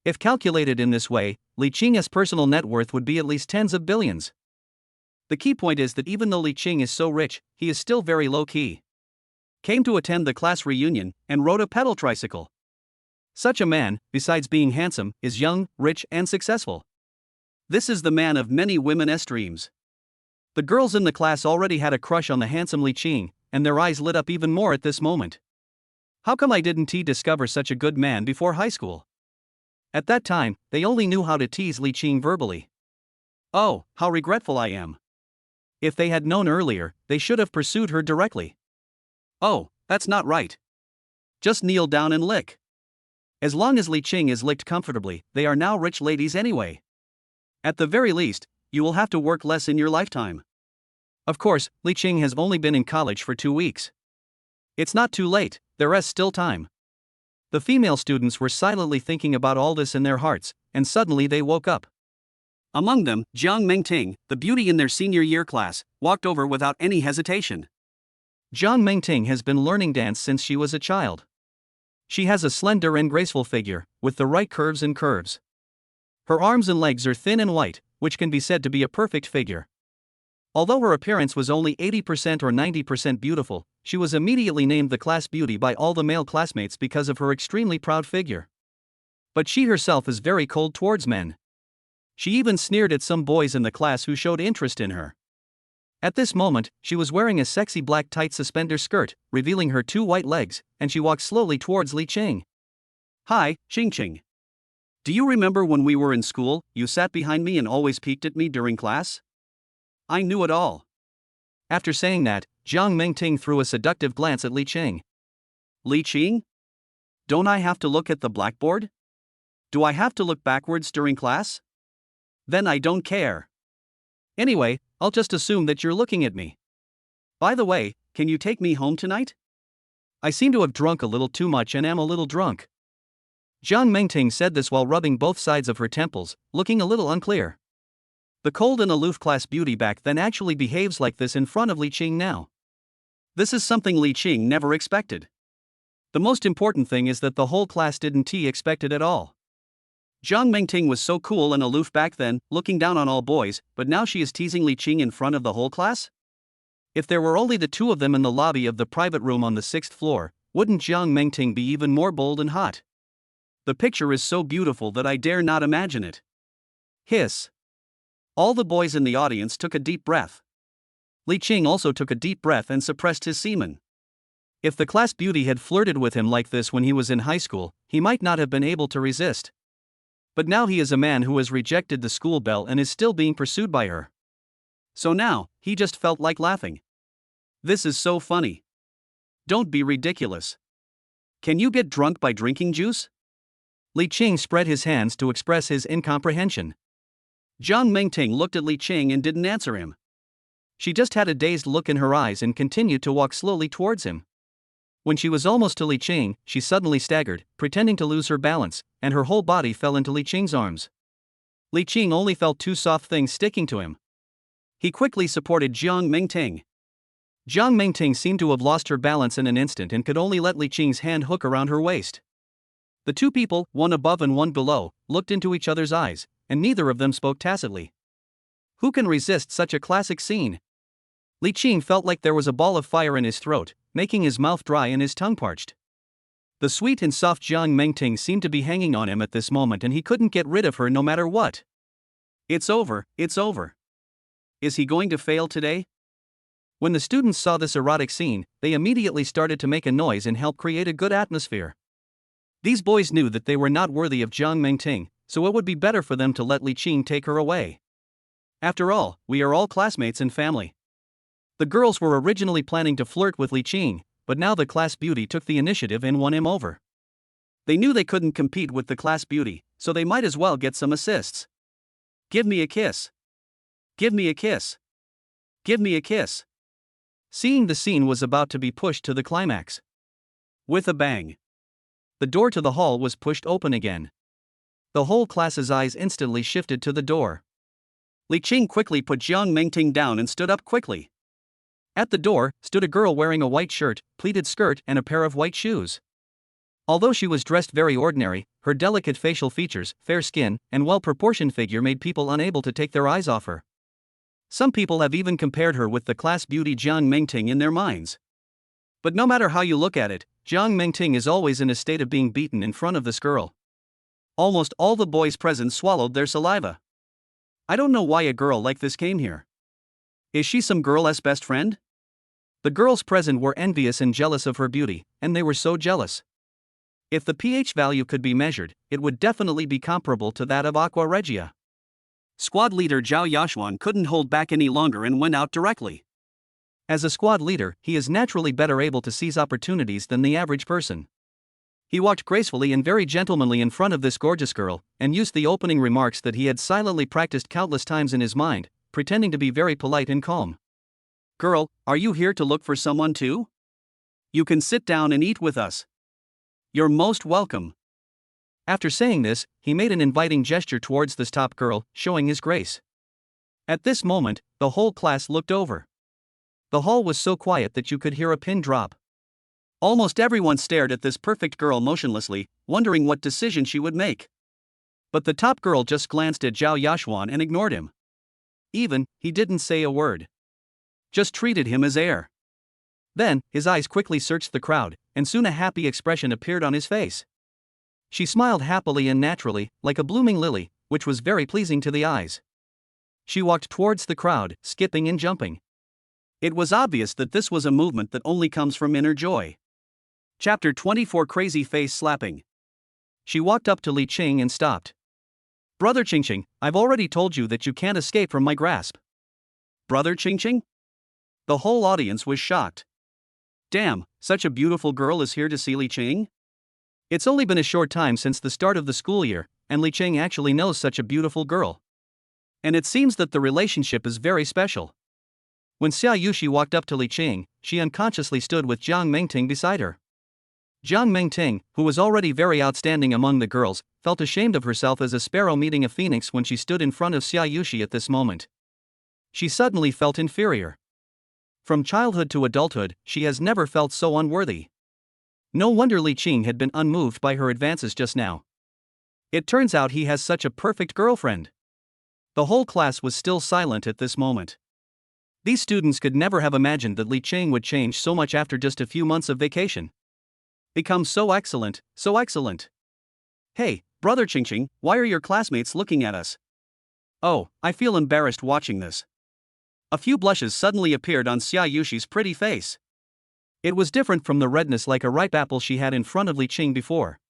If calculated in this way, Li Qing's personal net worth would be at least tens of billions. The key point is that even though Li Qing is so rich, he is still very low-key. Came to attend the class reunion and rode a pedal tricycle. Such a man, besides being handsome, is young, rich, and successful. This is the man of many women's dreams. The girls in the class already had a crush on the handsome Li Qing, and their eyes lit up even more at this moment. How come I didn't discover such a good man before high school? At that time, they only knew how to tease Li Qing verbally. Oh, how regretful I am. If they had known earlier, they should have pursued her directly. Oh, that's not right. Just kneel down and lick. As long as Li Qing is licked comfortably, they are now rich ladies anyway. At the very least, you will have to work less in your lifetime. Of course, Li Qing has only been in college for 2 weeks. It's not too late, there's still time. The female students were silently thinking about all this in their hearts, and suddenly they woke up. Among them, Jiang Mengting, the beauty in their senior year class, walked over without any hesitation. Jiang Mengting has been learning dance since she was a child. She has a slender and graceful figure, with the right curves and curves. Her arms and legs are thin and white, which can be said to be a perfect figure. Although her appearance was only 80% or 90% beautiful, she was immediately named the class beauty by all the male classmates because of her extremely proud figure. But she herself is very cold towards men. She even sneered at some boys in the class who showed interest in her. At this moment, she was wearing a sexy black tight suspender skirt, revealing her 2 white legs, and she walked slowly towards Li Qing. Hi, Qing. Do you remember when we were in school, you sat behind me and always peeked at me during class? I knew it all. After saying that, Jiang Mengting threw a seductive glance at Li Qing. Li Qing? Don't I have to look at the blackboard? Do I have to look backwards during class? Then I don't care. Anyway, I'll just assume that you're looking at me. By the way, can you take me home tonight? I seem to have drunk a little too much and am a little drunk. Jiang Mengting said this while rubbing both sides of her temples, looking a little unclear. The cold and aloof class beauty back then actually behaves like this in front of Li Qing now. This is something Li Qing never expected. The most important thing is that the whole class didn't expect it at all. Jiang Mengting was so cool and aloof back then, looking down on all boys, but now she is teasing Li Qing in front of the whole class? If there were only the 2 of them in the lobby of the private room on the 6th floor, wouldn't Jiang Mengting be even more bold and hot? The picture is so beautiful that I dare not imagine it. Hiss. All the boys in the audience took a deep breath. Li Qing also took a deep breath and suppressed his semen. If the class beauty had flirted with him like this when he was in high school, he might not have been able to resist. But now he is a man who has rejected the school belle and is still being pursued by her. So now, he just felt like laughing. This is so funny. Don't be ridiculous. Can you get drunk by drinking juice? Li Qing spread his hands to express his incomprehension. Jiang Mengting looked at Li Qing and didn't answer him. She just had a dazed look in her eyes and continued to walk slowly towards him. When she was almost to Li Qing, she suddenly staggered, pretending to lose her balance, and her whole body fell into Li Qing's arms. Li Qing only felt 2 soft things sticking to him. He quickly supported Jiang Mengting. Jiang Mengting seemed to have lost her balance in an instant and could only let Li Qing's hand hook around her waist. The 2 people, one above and one below, looked into each other's eyes, and neither of them spoke tacitly. Who can resist such a classic scene? Li Qing felt like there was a ball of fire in his throat, making his mouth dry and his tongue parched. The sweet and soft Jiang Mengting seemed to be hanging on him at this moment and he couldn't get rid of her no matter what. It's over. Is he going to fail today? When the students saw this erotic scene, they immediately started to make a noise and help create a good atmosphere. These boys knew that they were not worthy of Jiang Mengting, so it would be better for them to let Li Qing take her away. After all, we are all classmates and family. The girls were originally planning to flirt with Li Qing, but now the class beauty took the initiative and won him over. They knew they couldn't compete with the class beauty, so they might as well get some assists. Give me a kiss. Give me a kiss. Give me a kiss. Seeing the scene was about to be pushed to the climax. With a bang, the door to the hall was pushed open again. The whole class's eyes instantly shifted to the door. Li Qing quickly put Jiang Mengting down and stood up quickly. At the door stood a girl wearing a white shirt, pleated skirt, and a pair of white shoes. Although she was dressed very ordinary, her delicate facial features, fair skin, and well-proportioned figure made people unable to take their eyes off her. Some people have even compared her with the class beauty Jiang Mengting in their minds. But no matter how you look at it, Jiang Mengting is always in a state of being beaten in front of this girl. Almost all the boys present swallowed their saliva. I don't know why a girl like this came here. Is she some girl's best friend? The girls present were envious and jealous of her beauty, and they were so jealous. If the pH value could be measured, it would definitely be comparable to that of Aqua Regia. Squad leader Zhao Yashuan couldn't hold back any longer and went out directly. As a squad leader, he is naturally better able to seize opportunities than the average person. He walked gracefully and very gentlemanly in front of this gorgeous girl, and used the opening remarks that he had silently practiced countless times in his mind, pretending to be very polite and calm. Girl, are you here to look for someone too? You can sit down and eat with us. You're most welcome. After saying this, he made an inviting gesture towards this top girl, showing his grace. At this moment, the whole class looked over. The hall was so quiet that you could hear a pin drop. Almost everyone stared at this perfect girl motionlessly, wondering what decision she would make. But the top girl just glanced at Zhao Yashuan and ignored him. He didn't say a word. Just treated him as air. Then, his eyes quickly searched the crowd, and soon a happy expression appeared on his face. She smiled happily and naturally, like a blooming lily, which was very pleasing to the eyes. She walked towards the crowd, skipping and jumping. It was obvious that this was a movement that only comes from inner joy. Chapter 24 Crazy Face Slapping. She walked up to Li Qing and stopped. Brother Qingqing, I've already told you that you can't escape from my grasp. Brother Qingqing? The whole audience was shocked. Damn, such a beautiful girl is here to see Li Qing? It's only been a short time since the start of the school year, and Li Qing actually knows such a beautiful girl. And it seems that the relationship is very special. When Xiaushi walked up to Li Qing, she unconsciously stood with Jiang Mengting beside her. Jiang Mengting, who was already very outstanding among the girls, felt ashamed of herself as a sparrow meeting a phoenix when she stood in front of Xiaushi at this moment. She suddenly felt inferior. From childhood to adulthood, she has never felt so unworthy. No wonder Li Qing had been unmoved by her advances just now. It turns out he has such a perfect girlfriend. The whole class was still silent at this moment. These students could never have imagined that Li Qing would change so much after just a few months of vacation. Become so excellent, so excellent. Hey, Brother Qingqing, why are your classmates looking at us? Oh, I feel embarrassed watching this. A few blushes suddenly appeared on Xiaoyushi's pretty face. It was different from the redness like a ripe apple she had in front of Li Qing before.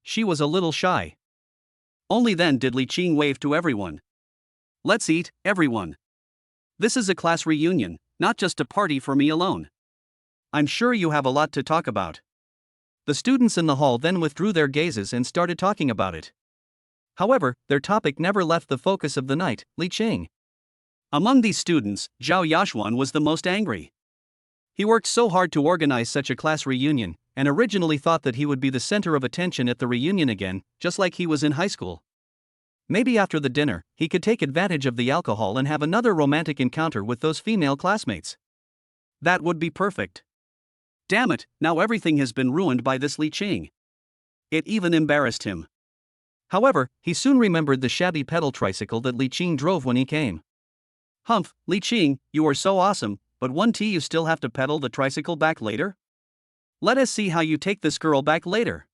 She was a little shy. Only then did Li Qing wave to everyone. Let's eat, everyone. This is a class reunion, not just a party for me alone. I'm sure you have a lot to talk about. The students in the hall then withdrew their gazes and started talking about it. However, their topic never left the focus of the night, Li Qing. Among these students, Zhao Yashuan was the most angry. He worked so hard to organize such a class reunion, and originally thought that he would be the center of attention at the reunion again, just like he was in high school. Maybe after the dinner, he could take advantage of the alcohol and have another romantic encounter with those female classmates. That would be perfect. Damn it, now everything has been ruined by this Li Qing. It even embarrassed him. However, he soon remembered the shabby pedal tricycle that Li Qing drove when he came. Humph, Li Qing, you are so awesome, but you still have to pedal the tricycle back later? Let us see how you take this girl back later.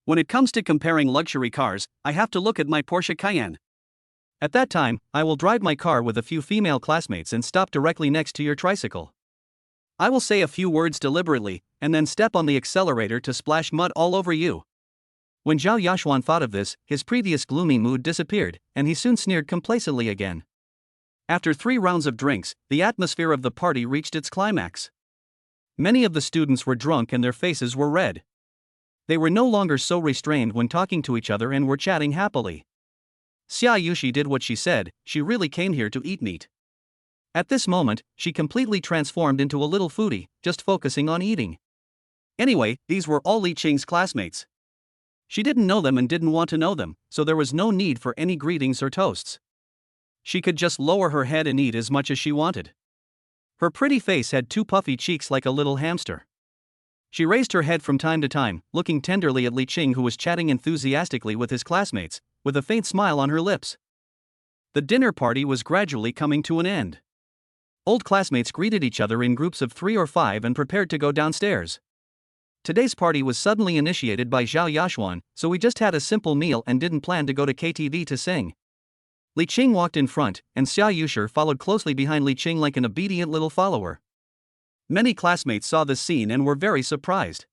When it comes to comparing luxury cars, I have to look at my Porsche Cayenne. At that time, I will drive my car with a few female classmates and stop directly next to your tricycle. I will say a few words deliberately, and then step on the accelerator to splash mud all over you. When Zhao Yashuan thought of this, his previous gloomy mood disappeared, and he soon sneered complacently again. After 3 rounds of drinks, the atmosphere of the party reached its climax. Many of the students were drunk and their faces were red. They were no longer so restrained when talking to each other and were chatting happily. Xiaushi did what she said, she really came here to eat meat. At this moment, she completely transformed into a little foodie, just focusing on eating. Anyway, these were all Li Qing's classmates. She didn't know them and didn't want to know them, so there was no need for any greetings or toasts. She could just lower her head and eat as much as she wanted. Her pretty face had 2 puffy cheeks like a little hamster. She raised her head from time to time, looking tenderly at Li Qing, who was chatting enthusiastically with his classmates, with a faint smile on her lips. The dinner party was gradually coming to an end. Old classmates greeted each other in groups of 3 or 5 and prepared to go downstairs. Today's party was suddenly initiated by Zhao Yashuan, so we just had a simple meal and didn't plan to go to KTV to sing. Li Qing walked in front, and Xiaushi followed closely behind Li Qing like an obedient little follower. Many classmates saw this scene and were very surprised.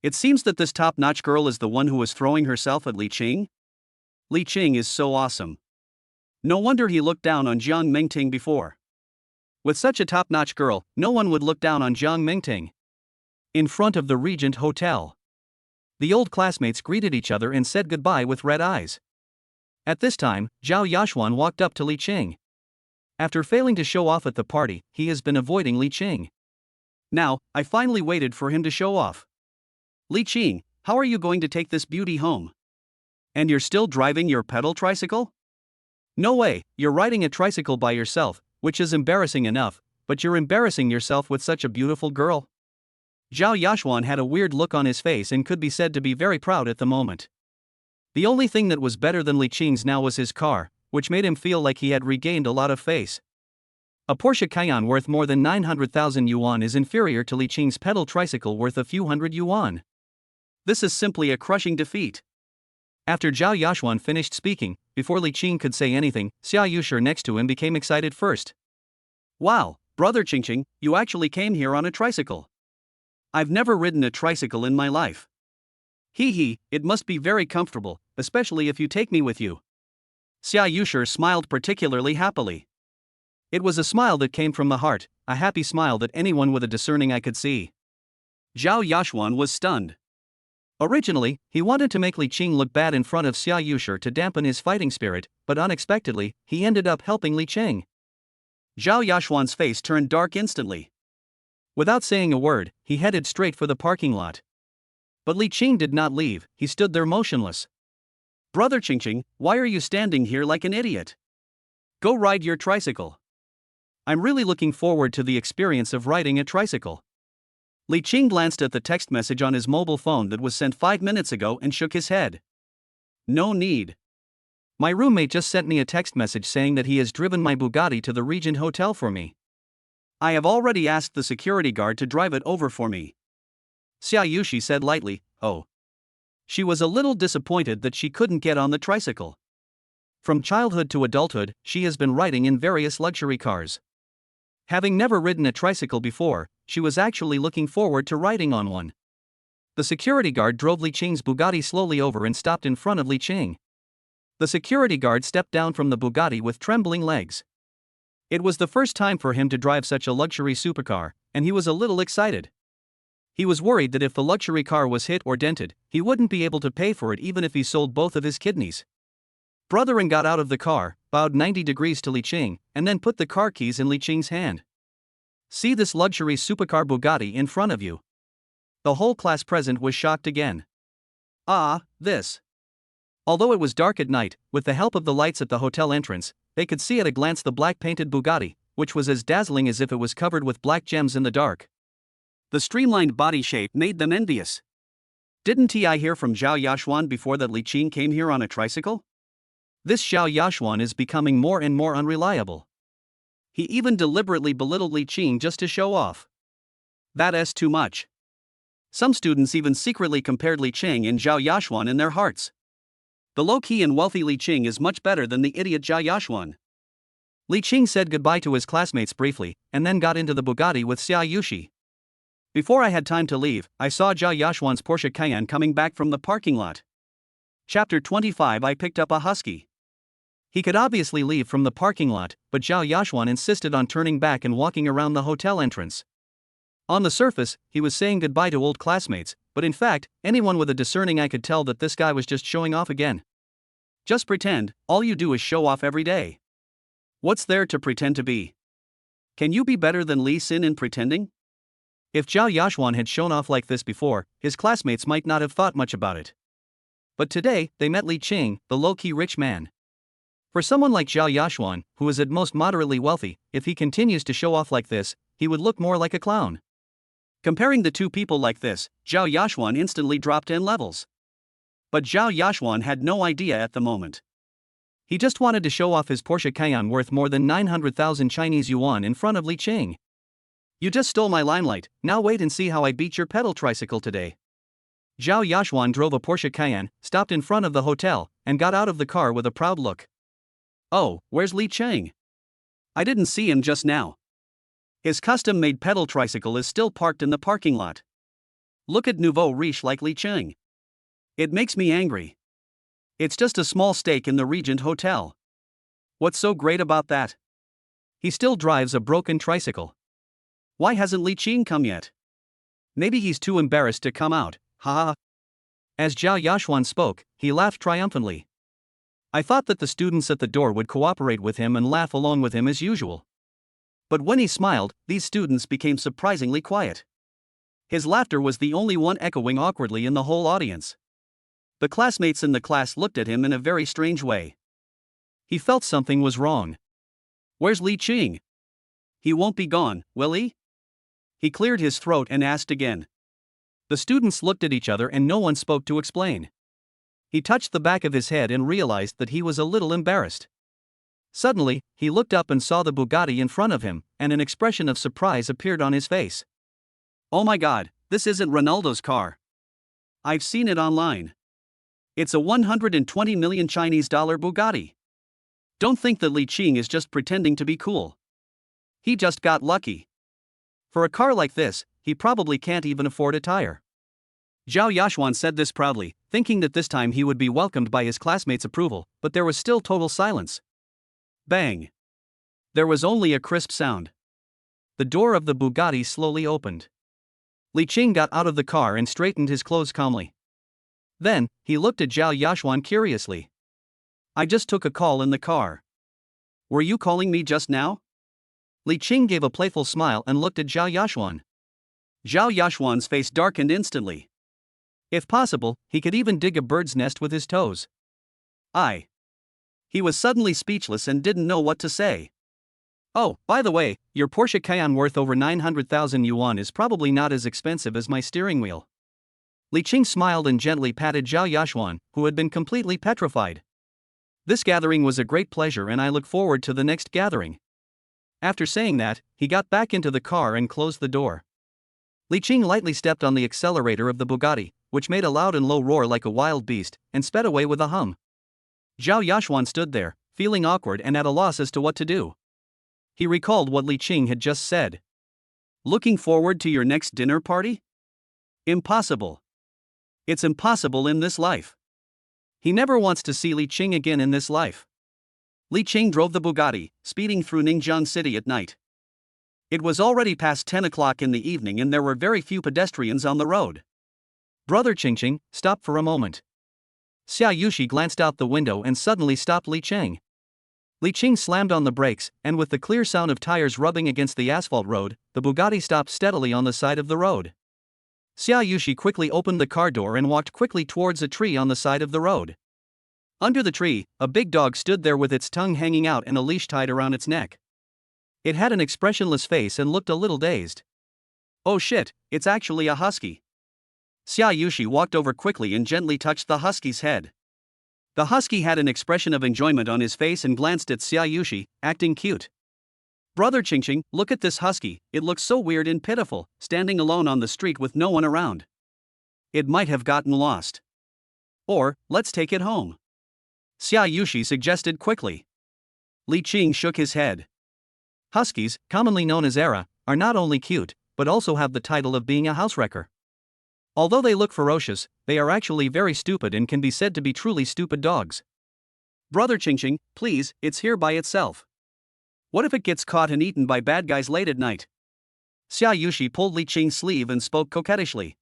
It seems that this top-notch girl is the one who was throwing herself at Li Qing? Li Qing is so awesome. No wonder he looked down on Jiang Mengting before. With such a top-notch girl, no one would look down on Jiang Mengting. In front of the Regent Hotel, the old classmates greeted each other and said goodbye with red eyes. At this time, Zhao Yashuan walked up to Li Qing. After failing to show off at the party, he has been avoiding Li Qing. Now, I finally waited for him to show off. Li Qing, how are you going to take this beauty home? And you're still driving your pedal tricycle? No way, you're riding a tricycle by yourself, which is embarrassing enough, but you're embarrassing yourself with such a beautiful girl. Zhao Yashuan had a weird look on his face and could be said to be very proud at the moment. The only thing that was better than Li Qing's now was his car, which made him feel like he had regained a lot of face. A Porsche Cayenne worth more than 900,000 yuan is inferior to Li Qing's pedal tricycle worth a few hundred yuan. This is simply a crushing defeat. After Zhao Yashuan finished speaking, before Li Qing could say anything, Xiaushi next to him became excited first. Wow, brother Qingqing, you actually came here on a tricycle. I've never ridden a tricycle in my life. Hee hee, it must be very comfortable, especially if you take me with you. Xiaushi smiled particularly happily. It was a smile that came from the heart, a happy smile that anyone with a discerning eye could see. Zhao Yashuan was stunned. Originally, he wanted to make Li Qing look bad in front of Xiaushi to dampen his fighting spirit, but unexpectedly, he ended up helping Li Qing. Zhao Yashuan's face turned dark instantly. Without saying a word, he headed straight for the parking lot. But Li Qing did not leave, he stood there motionless. Brother Qingqing, why are you standing here like an idiot? Go ride your tricycle. I'm really looking forward to the experience of riding a tricycle. Li Qing glanced at the text message on his mobile phone that was sent 5 minutes ago and shook his head. No need. My roommate just sent me a text message saying that he has driven my Bugatti to the Regent Hotel for me. I have already asked the security guard to drive it over for me. Xiaushi said lightly, oh. She was a little disappointed that she couldn't get on the tricycle. From childhood to adulthood, she has been riding in various luxury cars. Having never ridden a tricycle before, she was actually looking forward to riding on one. The security guard drove Li Qing's Bugatti slowly over and stopped in front of Li Qing. The security guard stepped down from the Bugatti with trembling legs. It was the first time for him to drive such a luxury supercar, and he was a little excited. He was worried that if the luxury car was hit or dented, he wouldn't be able to pay for it even if he sold both of his kidneys. Brotherin got out of the car, bowed 90 degrees to Li Qing, and then put the car keys in Li Qing's hand. See this luxury supercar Bugatti in front of you. The whole class present was shocked again. Ah, this. Although it was dark at night, with the help of the lights at the hotel entrance, they could see at a glance the black-painted Bugatti, which was as dazzling as if it was covered with black gems in the dark. The streamlined body shape made them envious. Didn't I hear from Zhao Yashuan before that Li Qing came here on a tricycle? This Zhao Yashuan is becoming more and more unreliable. He even deliberately belittled Li Qing just to show off. That's too much. Some students even secretly compared Li Qing and Zhao Yashuan in their hearts. The low-key and wealthy Li Qing is much better than the idiot Zhao Yashuan. Li Qing said goodbye to his classmates briefly, and then got into the Bugatti with Xiaushi. Before I had time to leave, I saw Zhao Yashuan's Porsche Cayenne coming back from the parking lot. Chapter 25. I picked up a husky. He could obviously leave from the parking lot, but Zhao Yashuan insisted on turning back and walking around the hotel entrance. On the surface, he was saying goodbye to old classmates, but in fact, anyone with a discerning eye could tell that this guy was just showing off again. Just pretend, all you do is show off every day. What's there to pretend to be? Can you be better than Li Xin in pretending? If Zhao Yashuan had shown off like this before, his classmates might not have thought much about it. But today, they met Li Qing, the low-key rich man. For someone like Zhao Yashuan, who is at most moderately wealthy, if he continues to show off like this, he would look more like a clown. Comparing the two people like this, Zhao Yashuan instantly dropped 10 levels. But Zhao Yashuan had no idea at the moment. He just wanted to show off his Porsche Cayenne worth more than 900,000 Chinese yuan in front of Li Qing. You just stole my limelight, now wait and see how I beat your pedal tricycle today. Zhao Yashuan drove a Porsche Cayenne, stopped in front of the hotel, and got out of the car with a proud look. Oh, where's Li Qing? I didn't see him just now. His custom-made pedal tricycle is still parked in the parking lot. Look at nouveau riche like Li Qing. It makes me angry. It's just a small stake in the Regent Hotel. What's so great about that? He still drives a broken tricycle. Why hasn't Li Qing come yet? Maybe he's too embarrassed to come out, haha. As Zhao Yashuan spoke, he laughed triumphantly. I thought that the students at the door would cooperate with him and laugh along with him as usual. But when he smiled, these students became surprisingly quiet. His laughter was the only one echoing awkwardly in the whole audience. The classmates in the class looked at him in a very strange way. He felt something was wrong. Where's Li Qing? He won't be gone, will he? He cleared his throat and asked again. The students looked at each other and no one spoke to explain. He touched the back of his head and realized that he was a little embarrassed. Suddenly, he looked up and saw the Bugatti in front of him, and an expression of surprise appeared on his face. Oh my god, this isn't Ronaldo's car. I've seen it online. It's a 120 million Chinese dollar Bugatti. Don't think that Li Qing is just pretending to be cool. He just got lucky. For a car like this, he probably can't even afford a tire. Zhao Yashuan said this proudly, thinking that this time he would be welcomed by his classmates' approval, but there was still total silence. Bang! There was only a crisp sound. The door of the Bugatti slowly opened. Li Qing got out of the car and straightened his clothes calmly. Then, he looked at Zhao Yashuan curiously. I just took a call in the car. Were you calling me just now? Li Qing gave a playful smile and looked at Zhao Yashuan. Zhao Yashuan's face darkened instantly. If possible, he could even dig a bird's nest with his toes. He was suddenly speechless and didn't know what to say. Oh, by the way, your Porsche Cayenne worth over 900,000 yuan is probably not as expensive as my steering wheel. Li Qing smiled and gently patted Zhao Yashuan, who had been completely petrified. This gathering was a great pleasure and I look forward to the next gathering. After saying that, he got back into the car and closed the door. Li Qing lightly stepped on the accelerator of the Bugatti, which made a loud and low roar like a wild beast, and sped away with a hum. Zhao Yashuan stood there, feeling awkward and at a loss as to what to do. He recalled what Li Qing had just said. Looking forward to your next dinner party? Impossible. It's impossible in this life. He never wants to see Li Qing again in this life. Li Qing drove the Bugatti, speeding through Ningjiang City at night. It was already past 10 o'clock in the evening and there were very few pedestrians on the road. Brother Qingqing, stop for a moment. Xiaushi glanced out the window and suddenly stopped Li Qing. Li Qing slammed on the brakes, and with the clear sound of tires rubbing against the asphalt road, the Bugatti stopped steadily on the side of the road. Xiaushi quickly opened the car door and walked quickly towards a tree on the side of the road. Under the tree, a big dog stood there with its tongue hanging out and a leash tied around its neck. It had an expressionless face and looked a little dazed. Oh shit, it's actually a husky. Xiaushi walked over quickly and gently touched the husky's head. The husky had an expression of enjoyment on his face and glanced at Xiaushi, acting cute. Brother Qingqing, look at this husky, it looks so weird and pitiful, standing alone on the street with no one around. It might have gotten lost. Or, let's take it home. Xiaushi suggested quickly. Li Qing shook his head. Huskies, commonly known as Era, are not only cute, but also have the title of being a housewrecker. Although they look ferocious, they are actually very stupid and can be said to be truly stupid dogs. Brother Qingqing, please, it's here by itself. What if it gets caught and eaten by bad guys late at night? Xiaushi pulled Li Qing's sleeve and spoke coquettishly.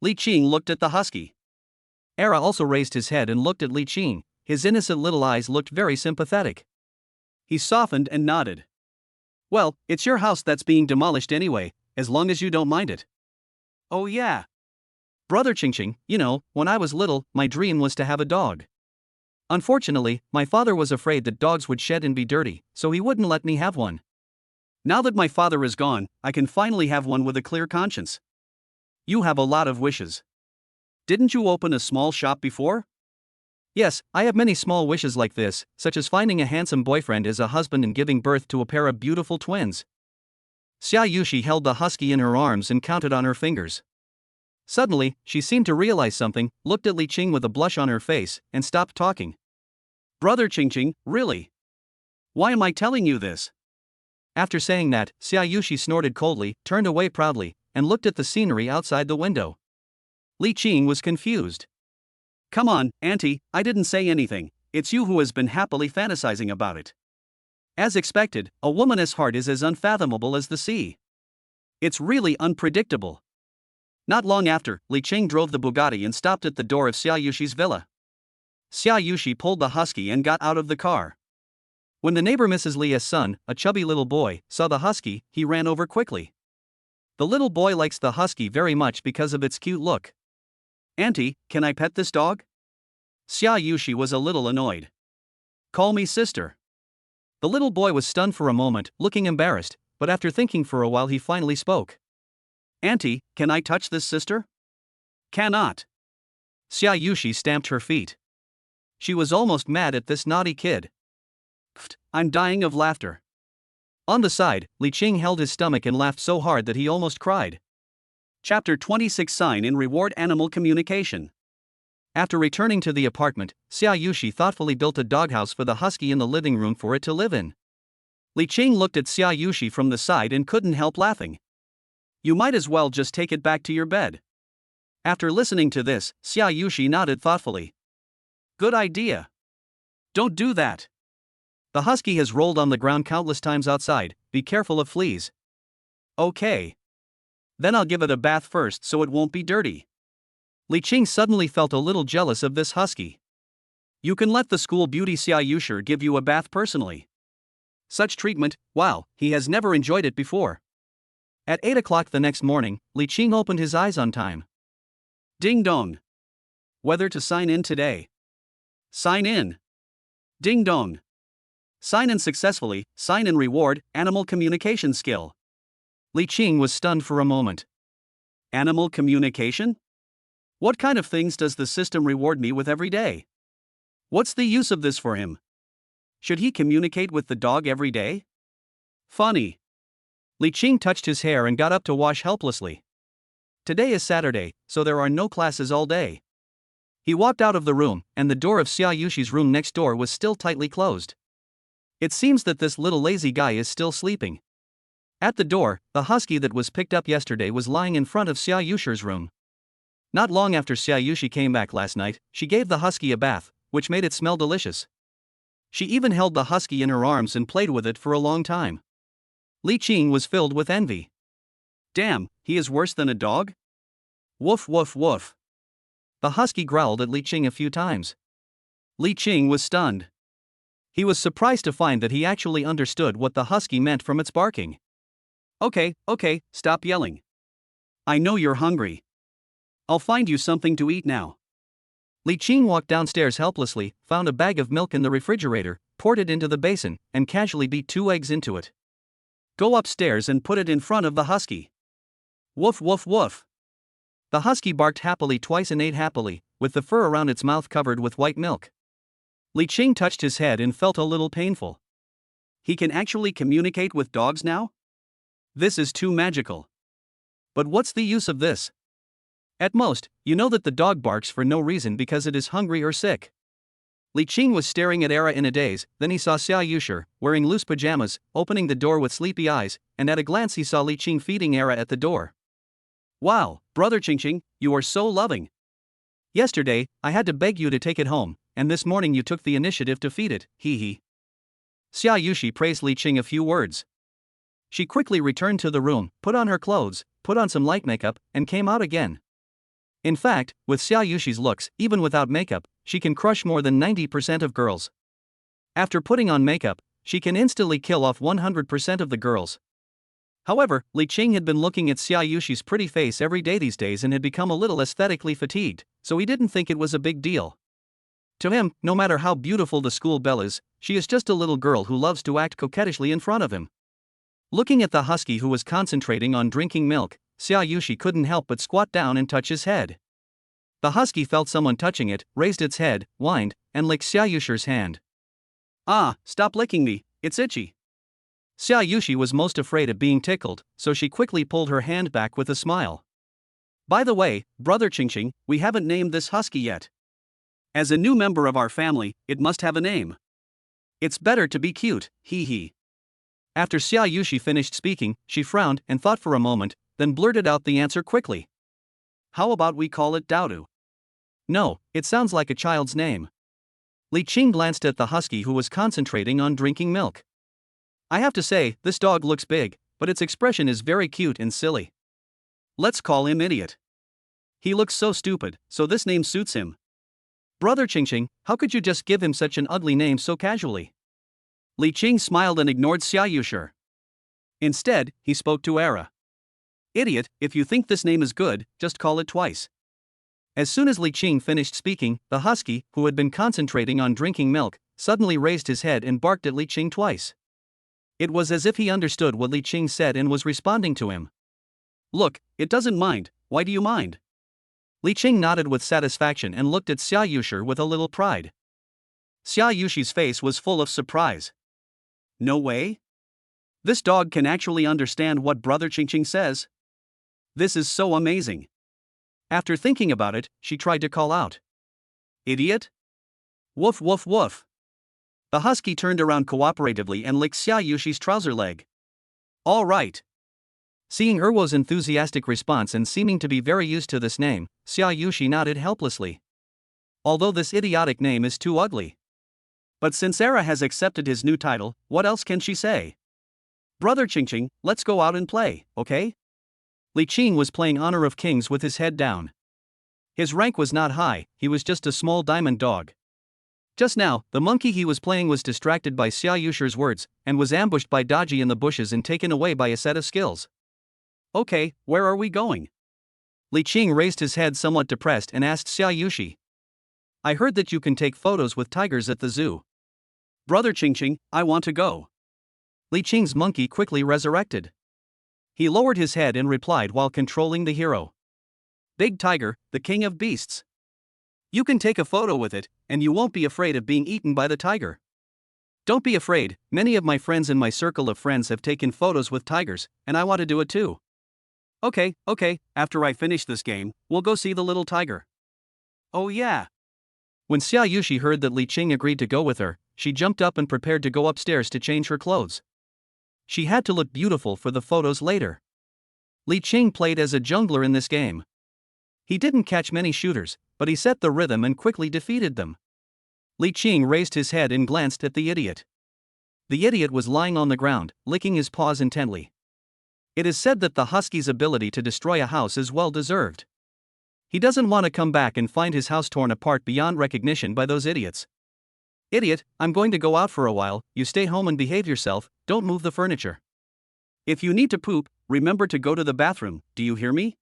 Li Qing looked at the husky. Era also raised his head and looked at Li Qing, his innocent little eyes looked very sympathetic. He softened and nodded. Well, it's your house that's being demolished anyway, as long as you don't mind it. Oh yeah. Brother Qingqing, you know, when I was little, my dream was to have a dog. Unfortunately, my father was afraid that dogs would shed and be dirty, so he wouldn't let me have one. Now that my father is gone, I can finally have one with a clear conscience. You have a lot of wishes. Didn't you open a small shop before? Yes, I have many small wishes like this, such as finding a handsome boyfriend as a husband and giving birth to a pair of beautiful twins. Xiaushi held the husky in her arms and counted on her fingers. Suddenly, she seemed to realize something, looked at Li Qing with a blush on her face, and stopped talking. Brother Qingqing, really? Why am I telling you this? After saying that, Xiaushi snorted coldly, turned away proudly, and looked at the scenery outside the window. Li Qing was confused. Come on, auntie, I didn't say anything, it's you who has been happily fantasizing about it. As expected, a woman's heart is as unfathomable as the sea. It's really unpredictable. Not long after, Li Qing drove the Bugatti and stopped at the door of Xiaoshi's villa. Xiaushi pulled the husky and got out of the car. When the neighbor Mrs. Leah's son, a chubby little boy, saw the husky, he ran over quickly. The little boy likes the husky very much because of its cute look. "Auntie, can I pet this dog?" Xiaushi was a little annoyed. "Call me sister." The little boy was stunned for a moment, looking embarrassed, but after thinking for a while he finally spoke. "Auntie, can I touch this sister?" "Cannot." Xiaushi stamped her feet. She was almost mad at this naughty kid. "Pfft, I'm dying of laughter." On the side, Li Qing held his stomach and laughed so hard that he almost cried. Chapter 26 Sign in Reward Animal Communication. After returning to the apartment, Xiaushi thoughtfully built a doghouse for the husky in the living room for it to live in. Li Qing looked at Xiaushi from the side and couldn't help laughing. "You might as well just take it back to your bed." After listening to this, Xiaushi nodded thoughtfully. "Good idea. Don't do that. The husky has rolled on the ground countless times outside, be careful of fleas." "Okay. Then I'll give it a bath first so it won't be dirty." Li Qing suddenly felt a little jealous of this husky. "You can let the school beauty Xiaushi give you a bath personally." Such treatment, wow, he has never enjoyed it before. At 8 o'clock the next morning, Li Qing opened his eyes on time. Ding dong. Whether to sign in today. Sign in. Ding dong. Sign in successfully, sign in reward, animal communication skill. Li Qing was stunned for a moment. Animal communication? What kind of things does the system reward me with every day? What's the use of this for him? Should he communicate with the dog every day? Funny. Li Qing touched his hair and got up to wash helplessly. Today is Saturday, so there are no classes all day. He walked out of the room, and the door of Xiaoyushi's room next door was still tightly closed. It seems that this little lazy guy is still sleeping. At the door, the husky that was picked up yesterday was lying in front of Xiaoyushi's room. Not long after Xiaushi came back last night, she gave the husky a bath, which made it smell delicious. She even held the husky in her arms and played with it for a long time. Li Qing was filled with envy. Damn, he is worse than a dog? Woof woof woof. The husky growled at Li Qing a few times. Li Qing was stunned. He was surprised to find that he actually understood what the husky meant from its barking. Okay, stop yelling. I know you're hungry. I'll find you something to eat now. Li Qing walked downstairs helplessly, found a bag of milk in the refrigerator, poured it into the basin, and casually beat 2 eggs into it. Go upstairs and put it in front of the husky. Woof woof woof. The husky barked happily twice and ate happily, with the fur around its mouth covered with white milk. Li Qing touched his head and felt a little painful. He can actually communicate with dogs now? This is too magical. But what's the use of this? At most, you know that the dog barks for no reason because it is hungry or sick. Li Qing was staring at Era in a daze, then he saw Xiaushi, wearing loose pajamas, opening the door with sleepy eyes, and at a glance he saw Li Qing feeding Era at the door. Wow, brother Qingqing, you are so loving. Yesterday, I had to beg you to take it home, and this morning you took the initiative to feed it, hee hee. Xiaushi praised Li Qing a few words. She quickly returned to the room, put on her clothes, put on some light makeup, and came out again. In fact, with Xiaoyushi's looks, even without makeup, she can crush more than 90% of girls. After putting on makeup, she can instantly kill off 100% of the girls. However, Li Qing had been looking at Xiaoyushi's pretty face every day these days and had become a little aesthetically fatigued, so he didn't think it was a big deal. To him, no matter how beautiful the school belle is, she is just a little girl who loves to act coquettishly in front of him. Looking at the husky who was concentrating on drinking milk, Xiaushi couldn't help but squat down and touch his head. The husky felt someone touching it, raised its head, whined, and licked Xiaoyushi's hand. Ah, stop licking me, it's itchy. Xiaushi was most afraid of being tickled, so she quickly pulled her hand back with a smile. By the way, brother Qingqing, we haven't named this husky yet. As a new member of our family, it must have a name. It's better to be cute, hee hee. After Xiaushi finished speaking, she frowned and thought for a moment, then blurted out the answer quickly. How about we call it Daodu? No, it sounds like a child's name. Li Qing glanced at the husky who was concentrating on drinking milk. I have to say, this dog looks big, but its expression is very cute and silly. Let's call him Idiot. He looks so stupid, so this name suits him. Brother Qingqing, how could you just give him such an ugly name so casually? Li Qing smiled and ignored Xiaushi. Instead, he spoke to Era. Idiot, if you think this name is good, just call it twice. As soon as Li Qing finished speaking, the husky, who had been concentrating on drinking milk, suddenly raised his head and barked at Li Qing twice. It was as if he understood what Li Qing said and was responding to him. Look, it doesn't mind, why do you mind? Li Qing nodded with satisfaction and looked at Xiaushi with a little pride. Xiaoshi's face was full of surprise. No way? This dog can actually understand what Brother Qingqing says? This is so amazing. After thinking about it, she tried to call out. Idiot? Woof woof woof. The husky turned around cooperatively and licked Xiaoshi's trouser leg. All right. Seeing Erwo's enthusiastic response and seeming to be very used to this name, Xiaoshi nodded helplessly. Although this idiotic name is too ugly. But since Era has accepted his new title, what else can she say? Brother Qingqing, let's go out and play, okay? Li Qing was playing Honor of Kings with his head down. His rank was not high, he was just a small diamond dog. Just now, the monkey he was playing was distracted by Xiaoshi's words, and was ambushed by Dodgy in the bushes and taken away by a set of skills. Okay, where are we going? Li Qing raised his head somewhat depressed and asked Xiaushi. I heard that you can take photos with tigers at the zoo. Brother Qingqing, I want to go. Li Qing's monkey quickly resurrected. He lowered his head and replied while controlling the hero. Big tiger, the king of beasts. You can take a photo with it, and you won't be afraid of being eaten by the tiger. Don't be afraid, many of my friends in my circle of friends have taken photos with tigers, and I want to do it too. Okay, after I finish this game, we'll go see the little tiger. Oh yeah. When Xiaushi heard that Li Qing agreed to go with her, she jumped up and prepared to go upstairs to change her clothes. She had to look beautiful for the photos later. Li Qing played as a jungler in this game. He didn't catch many shooters, but he set the rhythm and quickly defeated them. Li Qing raised his head and glanced at the idiot. The idiot was lying on the ground, licking his paws intently. It is said that the husky's ability to destroy a house is well deserved. He doesn't want to come back and find his house torn apart beyond recognition by those idiots. Idiot, I'm going to go out for a while, you stay home and behave yourself, don't move the furniture. If you need to poop, remember to go to the bathroom, do you hear me?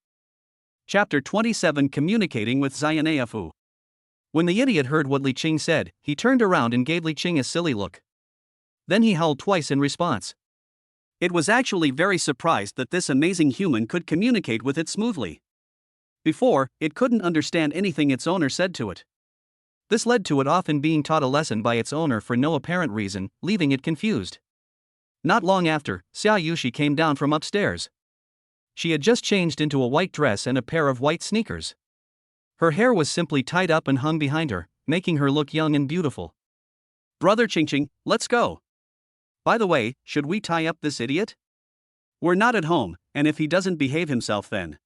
Chapter 27 Communicating with Xiaonefu. When the idiot heard what Li Qing said, he turned around and gave Li Qing a silly look. Then he howled twice in response. It was actually very surprised that this amazing human could communicate with it smoothly. Before, it couldn't understand anything its owner said to it. This led to it often being taught a lesson by its owner for no apparent reason, leaving it confused. Not long after, Xiaushi came down from upstairs. She had just changed into a white dress and a pair of white sneakers. Her hair was simply tied up and hung behind her, making her look young and beautiful. Brother Qingqing, let's go. By the way, should we tie up this idiot? We're not at home, and if he doesn't behave himself then.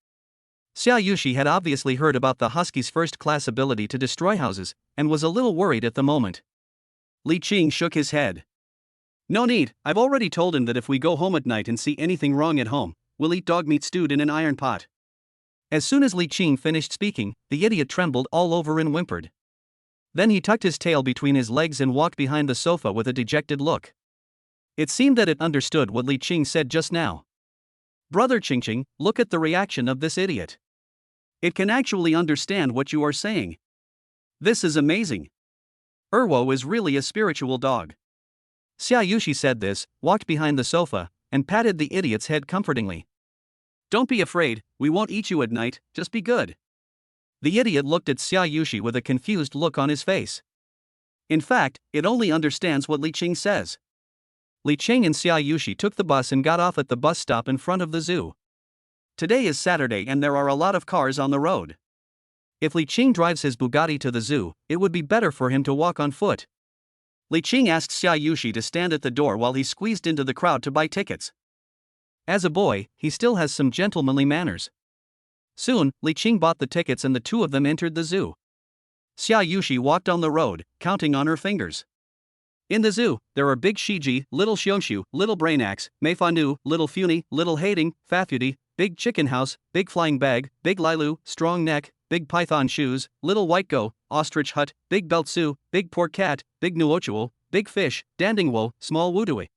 Xiaushi had obviously heard about the husky's first-class ability to destroy houses, and was a little worried at the moment. Li Qing shook his head. No need, I've already told him that if we go home at night and see anything wrong at home, we'll eat dog meat stewed in an iron pot. As soon as Li Qing finished speaking, the idiot trembled all over and whimpered. Then he tucked his tail between his legs and walked behind the sofa with a dejected look. It seemed that it understood what Li Qing said just now. Brother Qingqing, look at the reaction of this idiot. It can actually understand what you are saying. This is amazing. Erwo is really a spiritual dog. Xiaushi said this, walked behind the sofa, and patted the idiot's head comfortingly. Don't be afraid, we won't eat you at night, just be good. The idiot looked at Xiaushi with a confused look on his face. In fact, it only understands what Li Qing says. Li Qing and Xiaushi took the bus and got off at the bus stop in front of the zoo. Today is Saturday and there are a lot of cars on the road. If Li Qing drives his Bugatti to the zoo, it would be better for him to walk on foot. Li Qing asked Xiaushi to stand at the door while he squeezed into the crowd to buy tickets. As a boy, he still has some gentlemanly manners. Soon, Li Qing bought the tickets and the two of them entered the zoo. Xiaushi walked on the road, counting on her fingers. In the zoo, there are Big Shiji, Little Xiaoshu, Little Brainax, Meifanu, Little Funi, Little Hating, Fafuti, Big Chicken House, Big Flying Bag, Big Lilu, Strong Neck, Big Python Shoes, Little White Go, Ostrich Hut, Big Beltsu, Big Pork Cat, Big Nuochual, big fish, dandingwo, small wudui.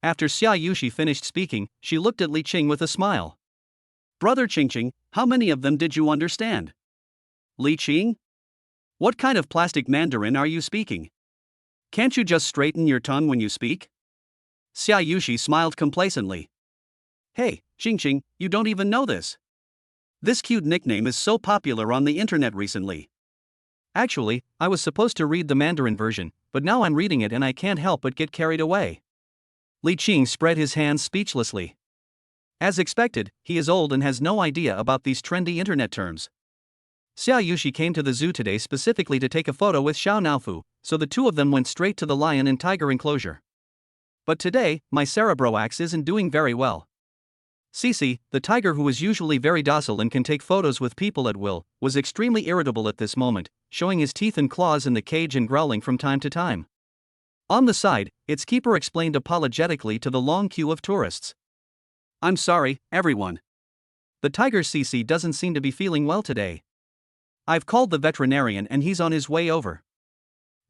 After Xiaushi finished speaking, she looked at Li Qing with a smile. Brother Qingqing, how many of them did you understand? Li Qing? What kind of plastic Mandarin are you speaking? Can't you just straighten your tongue when you speak? Xiaushi smiled complacently. Hey, Qingqing, you don't even know this. This cute nickname is so popular on the internet recently. Actually, I was supposed to read the Mandarin version, but now I'm reading it and I can't help but get carried away. Li Qing spread his hands speechlessly. As expected, he is old and has no idea about these trendy internet terms. Xiaushi came to the zoo today specifically to take a photo with Xiao Naofu, so the two of them went straight to the lion and tiger enclosure. But today, my Cerebroax isn't doing very well. Cici, the tiger who is usually very docile and can take photos with people at will, was extremely irritable at this moment, showing his teeth and claws in the cage and growling from time to time. On the side, its keeper explained apologetically to the long queue of tourists. I'm sorry, everyone. The tiger Cici doesn't seem to be feeling well today. I've called the veterinarian and he's on his way over.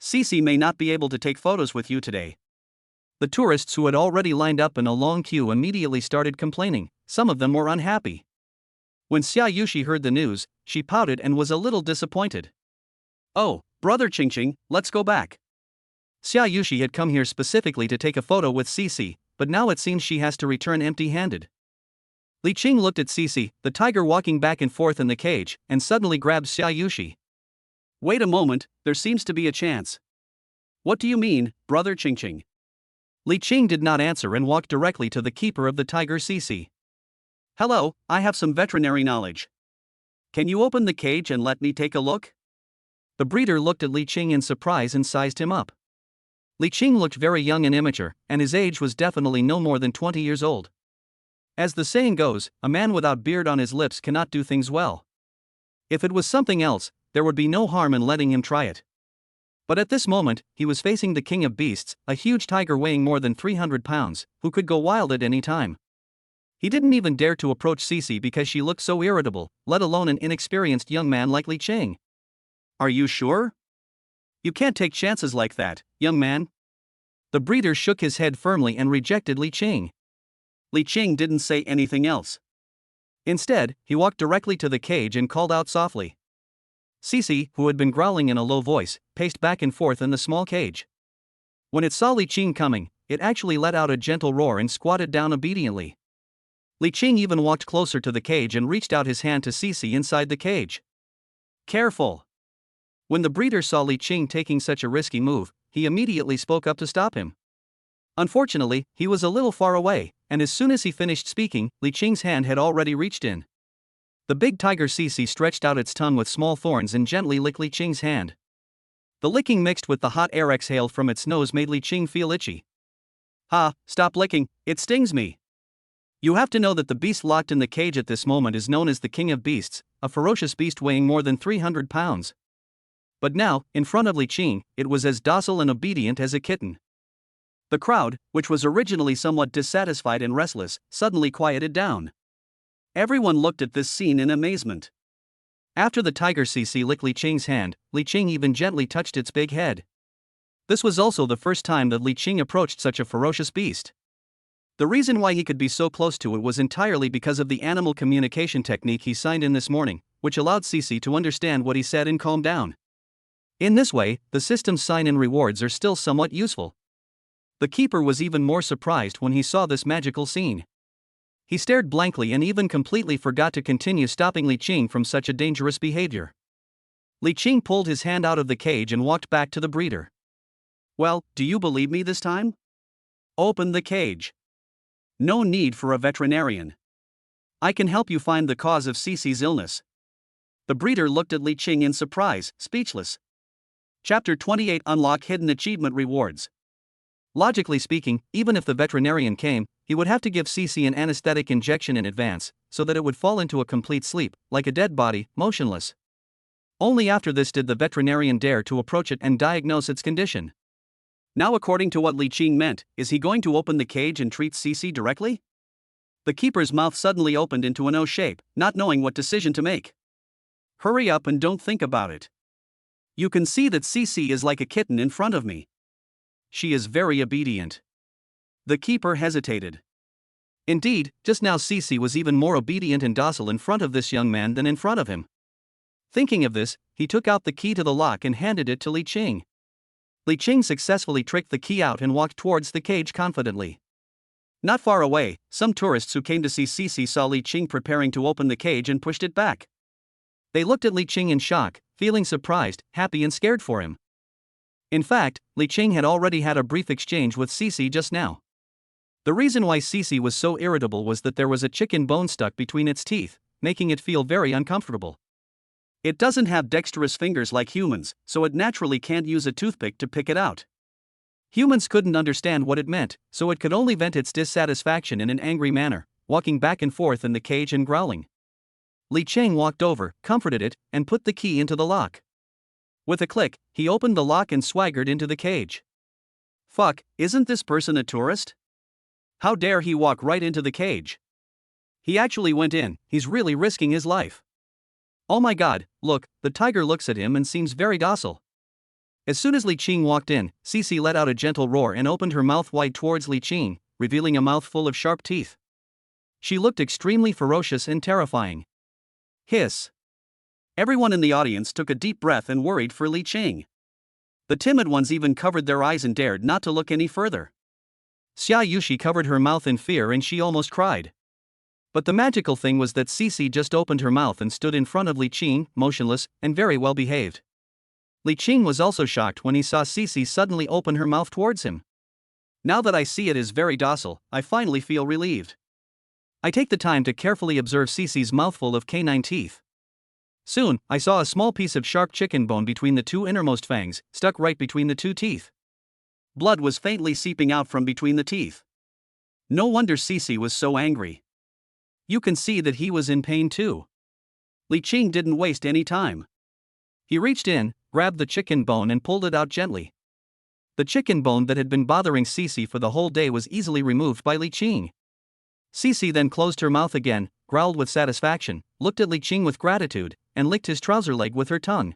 Cici may not be able to take photos with you today. The tourists who had already lined up in a long queue immediately started complaining, some of them were unhappy. When Xiaushi heard the news, she pouted and was a little disappointed. Oh, Brother Qingqing, let's go back. Xiaushi had come here specifically to take a photo with Cici, but now it seems she has to return empty-handed. Li Qing looked at Cici, the tiger walking back and forth in the cage, and suddenly grabbed Xiaushi. Wait a moment, there seems to be a chance. What do you mean, Brother Qingqing? Li Qing did not answer and walked directly to the keeper of the tiger Cici. Hello, I have some veterinary knowledge. Can you open the cage and let me take a look? The breeder looked at Li Qing in surprise and sized him up. Li Qing looked very young and immature, and his age was definitely no more than 20 years old. As the saying goes, a man without beard on his lips cannot do things well. If it was something else, there would be no harm in letting him try it. But at this moment, he was facing the king of beasts, a huge tiger weighing more than 300 pounds, who could go wild at any time. He didn't even dare to approach Cici because she looked so irritable, let alone an inexperienced young man like Li Qing. Are you sure? You can't take chances like that, young man. The breeder shook his head firmly and rejected Li Qing. Li Qing didn't say anything else. Instead, he walked directly to the cage and called out softly. Cici, who had been growling in a low voice, paced back and forth in the small cage. When it saw Li Qing coming, it actually let out a gentle roar and squatted down obediently. Li Qing even walked closer to the cage and reached out his hand to Cici inside the cage. Careful! When the breeder saw Li Qing taking such a risky move, he immediately spoke up to stop him. Unfortunately, he was a little far away, and as soon as he finished speaking, Li Qing's hand had already reached in. The big tiger Cici stretched out its tongue with small thorns and gently licked Li Qing's hand. The licking mixed with the hot air exhaled from its nose made Li Qing feel itchy. Ha, stop licking, it stings me. You have to know that the beast locked in the cage at this moment is known as the king of beasts, a ferocious beast weighing more than 300 pounds. But now, in front of Li Qing, it was as docile and obedient as a kitten. The crowd, which was originally somewhat dissatisfied and restless, suddenly quieted down. Everyone looked at this scene in amazement. After the tiger Cici licked Li Qing's hand, Li Qing even gently touched its big head. This was also the first time that Li Qing approached such a ferocious beast. The reason why he could be so close to it was entirely because of the animal communication technique he signed in this morning, which allowed Cici to understand what he said and calm down. In this way, the system's sign and rewards are still somewhat useful. The keeper was even more surprised when he saw this magical scene. He stared blankly and even completely forgot to continue stopping Li Qing from such a dangerous behavior. Li Qing pulled his hand out of the cage and walked back to the breeder. Well, do you believe me this time? Open the cage. No need for a veterinarian. I can help you find the cause of Cici's illness. The breeder looked at Li Qing in surprise, speechless. Chapter 28 Unlock Hidden Achievement Rewards. Logically speaking, even if the veterinarian came, he would have to give Cici an anesthetic injection in advance, so that it would fall into a complete sleep, like a dead body, motionless. Only after this did the veterinarian dare to approach it and diagnose its condition. Now, according to what Li Qing meant, is he going to open the cage and treat Cici directly? The keeper's mouth suddenly opened into an O shape, not knowing what decision to make. Hurry up and don't think about it. You can see that Cici is like a kitten in front of me. she is very obedient. The keeper hesitated. Indeed, just now Cece was even more obedient and docile in front of this young man than in front of him. Thinking of this, he took out the key to the lock and handed it to Li Qing. Li Qing successfully tricked the key out and walked towards the cage confidently. Not far away, some tourists who came to see Cece saw Li Qing preparing to open the cage and pushed it back. They looked at Li Qing in shock, feeling surprised, happy and scared for him. In fact, Li Qing had already had a brief exchange with Cece just now. The reason why Cece was so irritable was that there was a chicken bone stuck between its teeth, making it feel very uncomfortable. It doesn't have dexterous fingers like humans, so it naturally can't use a toothpick to pick it out. Humans couldn't understand what it meant, so it could only vent its dissatisfaction in an angry manner, walking back and forth in the cage and growling. Li Qing walked over, comforted it, and put the key into the lock. With a click, he opened the lock and swaggered into the cage. Fuck, isn't this person a tourist? How dare he walk right into the cage? He actually went in, he's really risking his life. Oh my god, look, the tiger looks at him and seems very docile. As soon as Li Qing walked in, Cece let out a gentle roar and opened her mouth wide towards Li Qing, revealing a mouth full of sharp teeth. She looked extremely ferocious and terrifying. Hiss. Everyone in the audience took a deep breath and worried for Li Qing. The timid ones even covered their eyes and dared not to look any further. Xiaushi covered her mouth in fear and she almost cried. But the magical thing was that Cece just opened her mouth and stood in front of Li Qing, motionless, and very well behaved. Li Qing was also shocked when he saw Cece suddenly open her mouth towards him. Now that I see it is very docile, I finally feel relieved. I take the time to carefully observe Cece's mouthful of canine teeth. Soon, I saw a small piece of sharp chicken bone between the two innermost fangs, stuck right between the two teeth. Blood was faintly seeping out from between the teeth. No wonder Cece was so angry. You can see that he was in pain too. Li Qing didn't waste any time. He reached in, grabbed the chicken bone and pulled it out gently. The chicken bone that had been bothering Cece for the whole day was easily removed by Li Qing. Cece then closed her mouth again, growled with satisfaction, looked at Li Qing with gratitude, and licked his trouser leg with her tongue.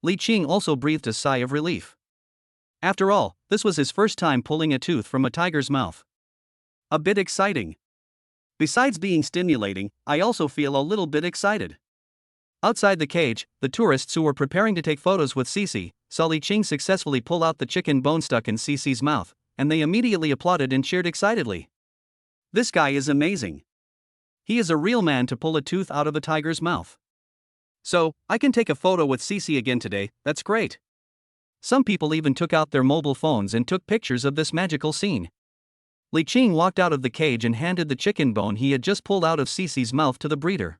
Li Qing also breathed a sigh of relief. After all, this was his first time pulling a tooth from a tiger's mouth. A bit exciting. Besides being stimulating, I also feel a little bit excited. Outside the cage, the tourists who were preparing to take photos with Cece saw Li Qing successfully pull out the chicken bone stuck in Cece's mouth, and they immediately applauded and cheered excitedly. This guy is amazing. He is a real man to pull a tooth out of a tiger's mouth. So, I can take a photo with Cece again today, that's great. Some people even took out their mobile phones and took pictures of this magical scene. Li Qing walked out of the cage and handed the chicken bone he had just pulled out of Cece's mouth to the breeder.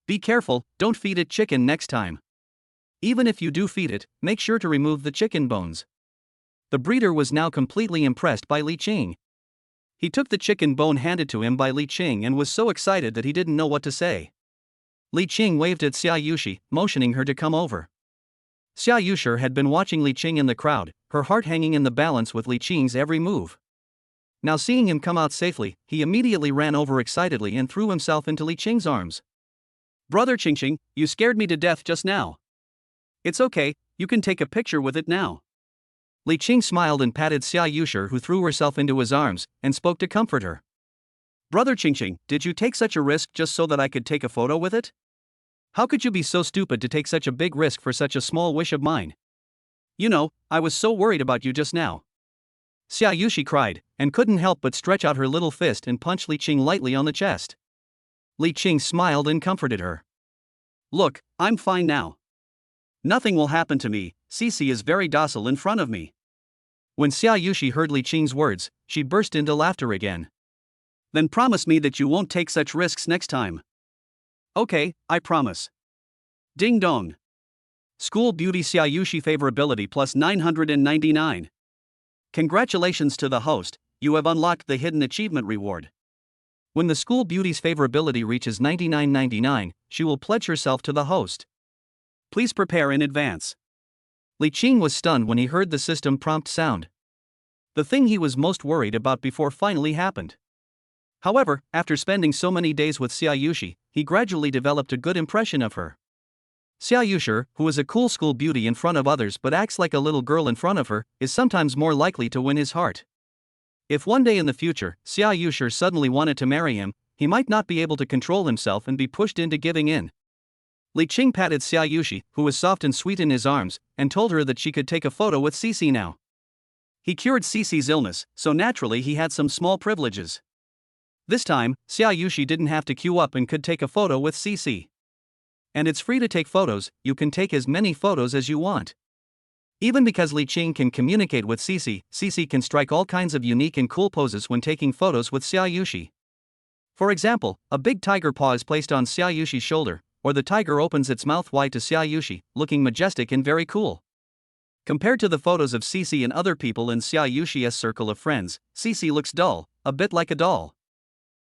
Be careful, don't feed it chicken next time. Even if you do feed it, make sure to remove the chicken bones. The breeder was now completely impressed by Li Qing. He took the chicken bone handed to him by Li Qing and was so excited that he didn't know what to say. Li Qing waved at Xiaushi, motioning her to come over. Xiaushi had been watching Li Qing in the crowd, her heart hanging in the balance with Li Qing's every move. Now seeing him come out safely, he immediately ran over excitedly and threw himself into Li Qing's arms. Brother Qingqing, you scared me to death just now. It's okay, you can take a picture with it now. Li Qing smiled and patted Xiaushi, who threw herself into his arms, and spoke to comfort her. Brother Qingqing, did you take such a risk just so that I could take a photo with it? How could you be so stupid to take such a big risk for such a small wish of mine? You know, I was so worried about you just now. Xiaushi cried, and couldn't help but stretch out her little fist and punch Li Qing lightly on the chest. Li Qing smiled and comforted her. Look, I'm fine now. Nothing will happen to me, Cece is very docile in front of me. When Xiaushi heard Li Qing's words, she burst into laughter again. Then promise me that you won't take such risks next time. Okay, I promise. Ding dong. School beauty Xiaushi favorability plus 999. Congratulations to the host, you have unlocked the hidden achievement reward. When the school beauty's favorability reaches 99.99, she will pledge herself to the host. Please prepare in advance. Li Qing was stunned when he heard the system prompt sound. The thing he was most worried about before finally happened. However, after spending so many days with Xiaushi, he gradually developed a good impression of her. Xiaushi, who is a cool school beauty in front of others but acts like a little girl in front of her, is sometimes more likely to win his heart. If one day in the future, Xiaushi suddenly wanted to marry him, he might not be able to control himself and be pushed into giving in. Li Qing patted Xiaushi, who was soft and sweet in his arms, and told her that she could take a photo with Cici now. He cured Cici's illness, so naturally he had some small privileges. This time, Xiaushi didn't have to queue up and could take a photo with Cici. And it's free to take photos, you can take as many photos as you want. Even because Li Qing can communicate with Cici, Cici can strike all kinds of unique and cool poses when taking photos with Xiaushi. For example, a big tiger paw is placed on Xiaoshi's shoulder, or the tiger opens its mouth wide to Xiaushi, looking majestic and very cool. Compared to the photos of Cici and other people in Xiaoshi's circle of friends, Cici looks dull, a bit like a doll.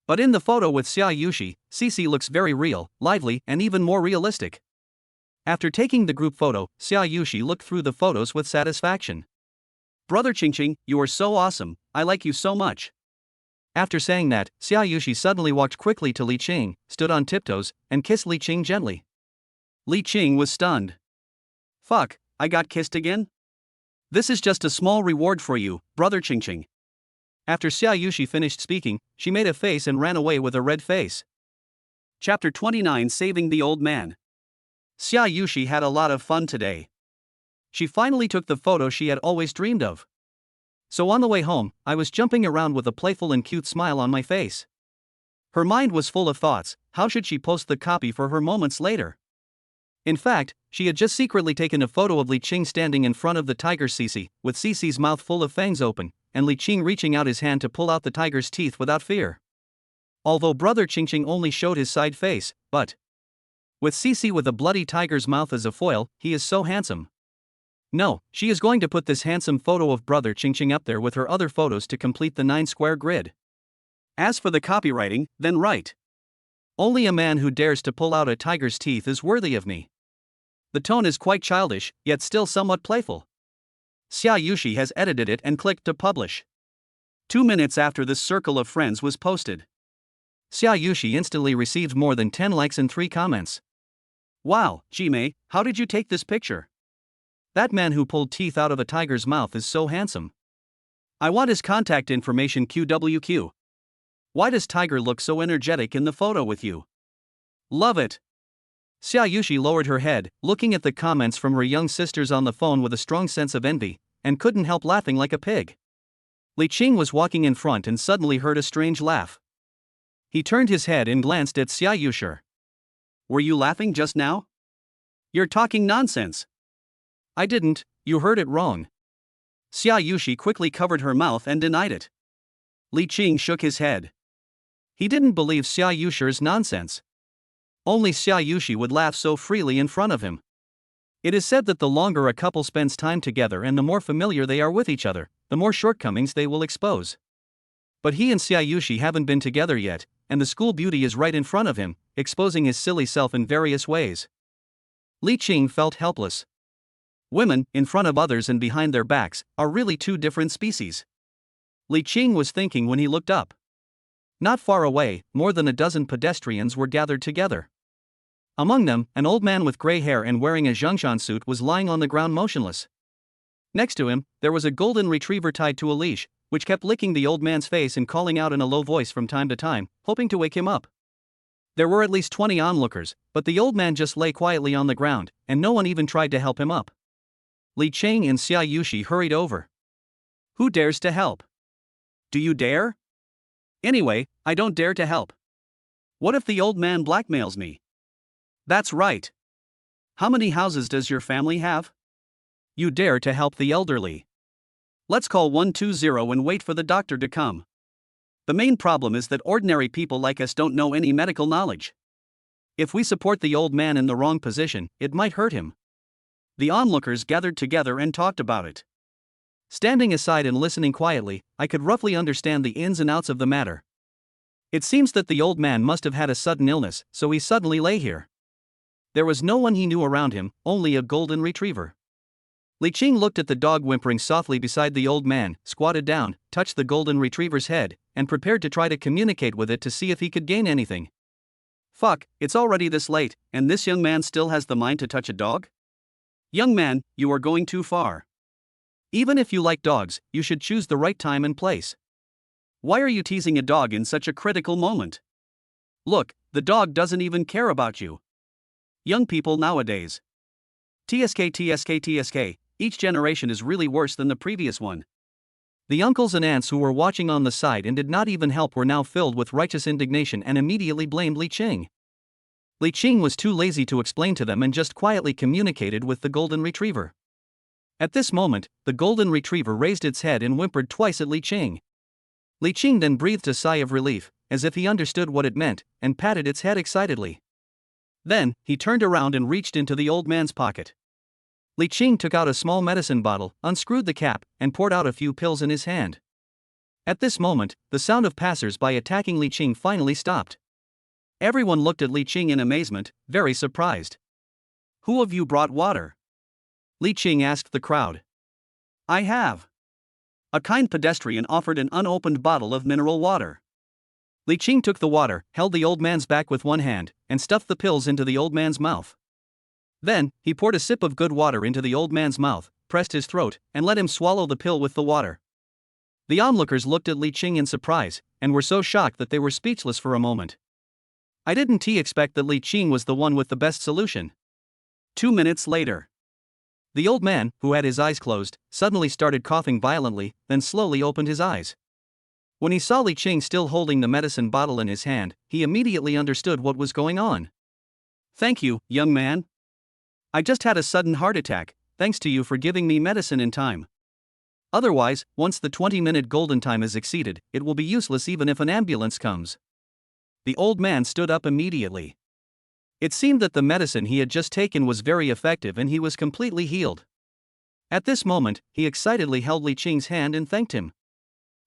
But in the photo with Xiaushi, Cici looks very real, lively, and even more realistic. After taking the group photo, Xiaushi looked through the photos with satisfaction. "Brother Qingqing, you are so awesome, I like you so much." After saying that, Xiaushi suddenly walked quickly to Li Qing, stood on tiptoes, and kissed Li Qing gently. Li Qing was stunned. "Fuck, I got kissed again? This is just a small reward for you, brother Qingqing." After Xiaushi finished speaking, she made a face and ran away with a red face. Chapter 29: Saving the Old Man. Xiaushi had a lot of fun today. She finally took the photo she had always dreamed of. So on the way home, I was jumping around with a playful and cute smile on my face. Her mind was full of thoughts. How should she post the copy for her moments later? In fact, she had just secretly taken a photo of Li Qing standing in front of the tiger Cici, with Cici's mouth full of fangs open, and Li Qing reaching out his hand to pull out the tiger's teeth without fear. Although brother Qingqing only showed his side face, but with Cici with a bloody tiger's mouth as a foil, he is so handsome. No, she is going to put this handsome photo of brother Qingqing up there with her other photos to complete the 9-square grid. As for the copywriting, then write. "Only a man who dares to pull out a tiger's teeth is worthy of me." The tone is quite childish, yet still somewhat playful. Xiaushi has edited it and clicked to publish. 2 minutes after this circle of friends was posted, Xiaushi instantly received more than 10 likes and 3 comments. "Wow, Jimei, how did you take this picture? That man who pulled teeth out of a tiger's mouth is so handsome. I want his contact information QWQ. Why does Tiger look so energetic in the photo with you? Love it." Xiaushi lowered her head, looking at the comments from her young sisters on the phone with a strong sense of envy, and couldn't help laughing like a pig. Li Qing was walking in front and suddenly heard a strange laugh. He turned his head and glanced at Xiaushi. "Were you laughing just now? You're talking nonsense." "I didn't, you heard it wrong." Xiaushi quickly covered her mouth and denied it. Li Qing shook his head. He didn't believe Xiaoshi's nonsense. Only Xiaushi would laugh so freely in front of him. It is said that the longer a couple spends time together and the more familiar they are with each other, the more shortcomings they will expose. But he and Xiaushi haven't been together yet, and the school beauty is right in front of him, exposing his silly self in various ways. Li Qing felt helpless. Women, in front of others and behind their backs, are really two different species. Li Qing was thinking when he looked up. Not far away, more than a dozen pedestrians were gathered together. Among them, an old man with gray hair and wearing a Zhengshan suit was lying on the ground motionless. Next to him, there was a golden retriever tied to a leash, which kept licking the old man's face and calling out in a low voice from time to time, hoping to wake him up. There were at least 20 onlookers, but the old man just lay quietly on the ground, and no one even tried to help him up. Li Qing and Xiaushi hurried over. "Who dares to help? Do you dare? Anyway, I don't dare to help. What if the old man blackmails me?" "That's right. How many houses does your family have? You dare to help the elderly? Let's call 120 and wait for the doctor to come. The main problem is that ordinary people like us don't know any medical knowledge. If we support the old man in the wrong position, it might hurt him." The onlookers gathered together and talked about it. Standing aside and listening quietly, I could roughly understand the ins and outs of the matter. It seems that the old man must have had a sudden illness, so he suddenly lay here. There was no one he knew around him, only a golden retriever. Li Qing looked at the dog whimpering softly beside the old man, squatted down, touched the golden retriever's head, and prepared to try to communicate with it to see if he could gain anything. Fuck, it's already this late, and this young man still has the mind to touch a dog? Young man, you are going too far. Even if you like dogs, you should choose the right time and place. Why are you teasing a dog in such a critical moment? Look, the dog doesn't even care about you. Young people nowadays. TSK, each generation is really worse than the previous one. The uncles and aunts who were watching on the side and did not even help were now filled with righteous indignation and immediately blamed Li Qing. Li Qing was too lazy to explain to them and just quietly communicated with the golden retriever. At this moment, the golden retriever raised its head and whimpered twice at Li Qing. Li Qing then breathed a sigh of relief, as if he understood what it meant, and patted its head excitedly. Then, he turned around and reached into the old man's pocket. Li Qing took out a small medicine bottle, unscrewed the cap, and poured out a few pills in his hand. At this moment, the sound of passers-by attacking Li Qing finally stopped. Everyone looked at Li Qing in amazement, very surprised. Who of you brought water? Li Qing asked the crowd. I have. A kind pedestrian offered an unopened bottle of mineral water. Li Qing took the water, held the old man's back with one hand, and stuffed the pills into the old man's mouth. Then, he poured a sip of good water into the old man's mouth, pressed his throat, and let him swallow the pill with the water. The onlookers looked at Li Qing in surprise, and were so shocked that they were speechless for a moment. I didn't expect that Li Qing was the one with the best solution. 2 minutes later. The old man, who had his eyes closed, suddenly started coughing violently, then slowly opened his eyes. When he saw Li Qing still holding the medicine bottle in his hand, he immediately understood what was going on. Thank you, young man. I just had a sudden heart attack, thanks to you for giving me medicine in time. Otherwise, once the 20-minute golden time is exceeded, it will be useless even if an ambulance comes. The old man stood up immediately. It seemed that the medicine he had just taken was very effective and he was completely healed. At this moment, he excitedly held Li Qing's hand and thanked him.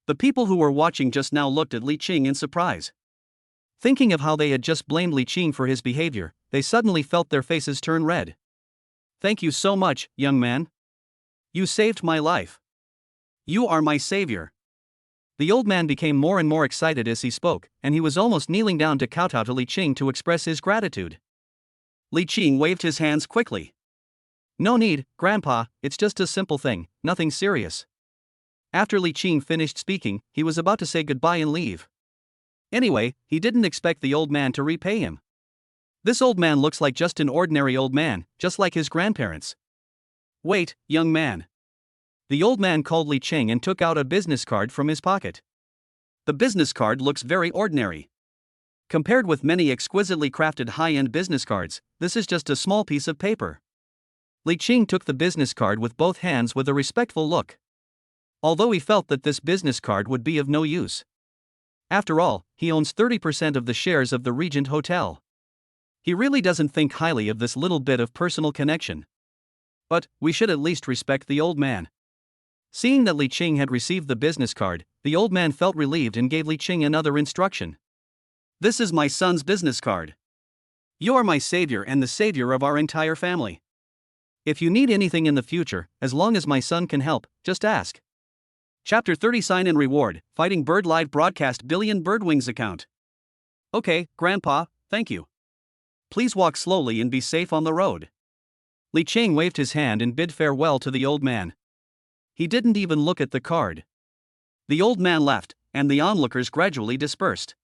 The people who were watching just now looked at Li Qing in surprise. Thinking of how they had just blamed Li Qing for his behavior, they suddenly felt their faces turn red. Thank you so much, young man. You saved my life. You are my savior. The old man became more and more excited as he spoke, and he was almost kneeling down to kowtow to Li Qing to express his gratitude. Li Qing waved his hands quickly. No need, Grandpa, it's just a simple thing, nothing serious. After Li Qing finished speaking, he was about to say goodbye and leave. Anyway, he didn't expect the old man to repay him. This old man looks like just an ordinary old man, just like his grandparents. Wait, young man. The old man called Li Qing and took out a business card from his pocket. The business card looks very ordinary. Compared with many exquisitely crafted high-end business cards, this is just a small piece of paper. Li Qing took the business card with both hands with a respectful look. Although he felt that this business card would be of no use. After all, he owns 30% of the shares of the Regent Hotel. He really doesn't think highly of this little bit of personal connection. But, we should at least respect the old man. Seeing that Li Qing had received the business card, the old man felt relieved and gave Li Qing another instruction. This is my son's business card. You are my savior and the savior of our entire family. If you need anything in the future, as long as my son can help, just ask. Chapter 30 Sign and Reward, Fighting Bird Live Broadcast Billion Birdwings Account. Okay, Grandpa, thank you. Please walk slowly and be safe on the road. Li Qing waved his hand and bid farewell to the old man. He didn't even look at the card. The old man left, and the onlookers gradually dispersed.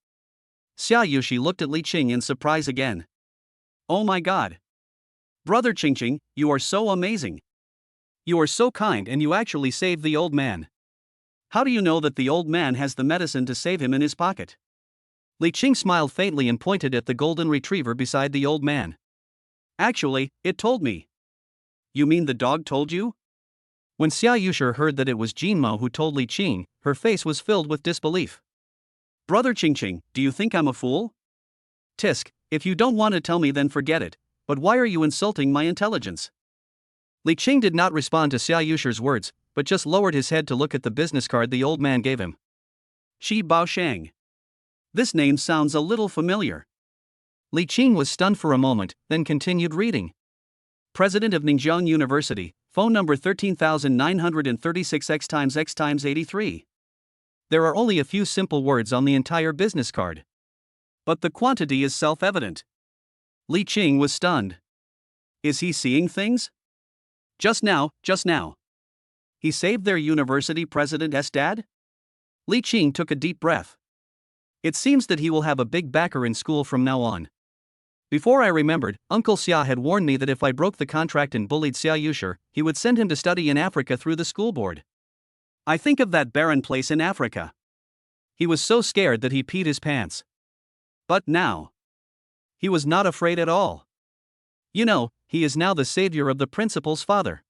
Xiaushi looked at Li Qing in surprise again. Oh my god. Brother Qingqing, you are so amazing. You are so kind and you actually saved the old man. How do you know that the old man has the medicine to save him in his pocket? Li Qing smiled faintly and pointed at the golden retriever beside the old man. Actually, it told me. You mean the dog told you? When Xiaushi heard that it was Jinmo who told Li Qing, her face was filled with disbelief. Brother Qingqing, do you think I'm a fool? Tisk, if you don't want to tell me then forget it, but why are you insulting my intelligence? Li Qing did not respond to Xiaoshi's words, but just lowered his head to look at the business card the old man gave him. Shi Baoshang. This name sounds a little familiar. Li Qing was stunned for a moment, then continued reading. President of Ningxiang University, phone number 13936 x x 83. There are only a few simple words on the entire business card. But the quantity is self-evident. Li Qing was stunned. Is he seeing things? Just now. He saved their university president's dad? Li Qing took a deep breath. It seems that he will have a big backer in school from now on. Before I remembered, Uncle Xia had warned me that if I broke the contract and bullied Xiaushi, he would send him to study in Africa through the school board. I think of that barren place in Africa. He was so scared that he peed his pants. But now, he was not afraid at all. You know, he is now the savior of the principal's father.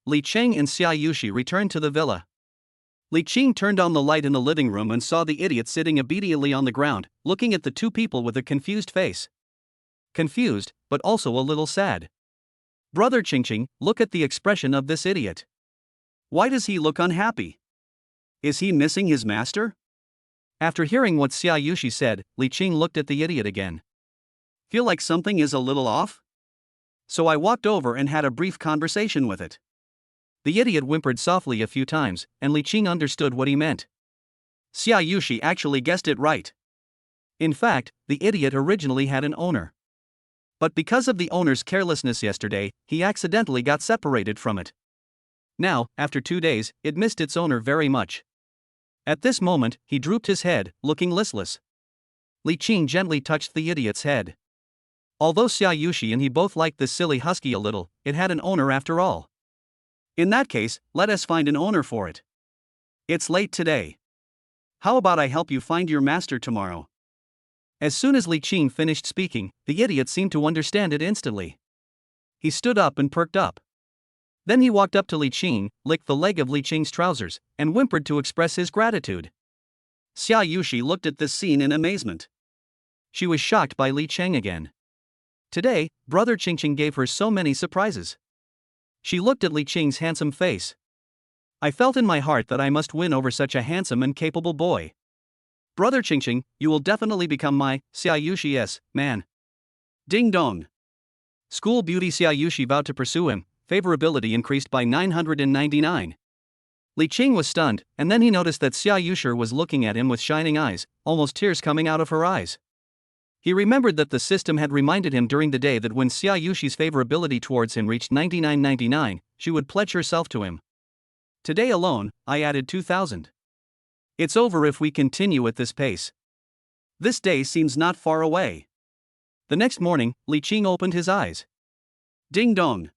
Li Qing and Xiaushi returned to the villa. Li Qing turned on the light in the living room and saw the idiot sitting obediently on the ground, looking at the two people with a confused face. Confused, but also a little sad. Brother Qingqing, look at the expression of this idiot. Why does he look unhappy? Is he missing his master? After hearing what Xiaushi said, Li Qing looked at the idiot again. Feel like something is a little off? So I walked over and had a brief conversation with it. The idiot whimpered softly a few times, and Li Qing understood what he meant. Xiaushi actually guessed it right. In fact, the idiot originally had an owner. But because of the owner's carelessness yesterday, he accidentally got separated from it. Now, after 2 days, it missed its owner very much. At this moment, he drooped his head, looking listless. Li Qing gently touched the idiot's head. Although Xiaushi and he both liked this silly husky a little, it had an owner after all. In that case, let us find an owner for it. It's late today. How about I help you find your master tomorrow? As soon as Li Qing finished speaking, the idiot seemed to understand it instantly. He stood up and perked up. Then he walked up to Li Qing, licked the leg of Li Qing's trousers, and whimpered to express his gratitude. Xiaushi looked at this scene in amazement. She was shocked by Li Qing again. Today, Brother Qingqing gave her so many surprises. She looked at Li Qing's handsome face. I felt in my heart that I must win over such a handsome and capable boy. Brother Qingqing, you will definitely become my Xiaoshi's man. Ding dong. School beauty Xiaushi vowed to pursue him. Favorability increased by 999. Li Qing was stunned, and then he noticed that Xiaushi was looking at him with shining eyes, almost tears coming out of her eyes. He remembered that the system had reminded him during the day that when Xiaoshi's favorability towards him reached 99.99, she would pledge herself to him. Today alone, I added 2,000. It's over if we continue at this pace. This day seems not far away. The next morning, Li Qing opened his eyes. Ding dong.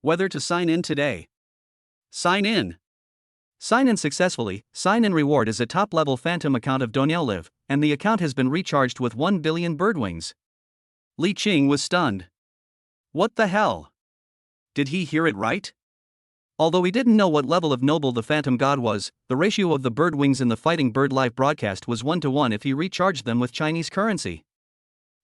Whether to sign in today. Sign in. Sign in successfully. Sign in reward is a top-level phantom account of Doniao Live, and the account has been recharged with 1 billion birdwings. Li Qing was stunned. What the hell? Did he hear it right? Although he didn't know what level of noble the phantom god was, the ratio of the bird wings in the Fighting Bird live broadcast was 1-to-1 if he recharged them with Chinese currency.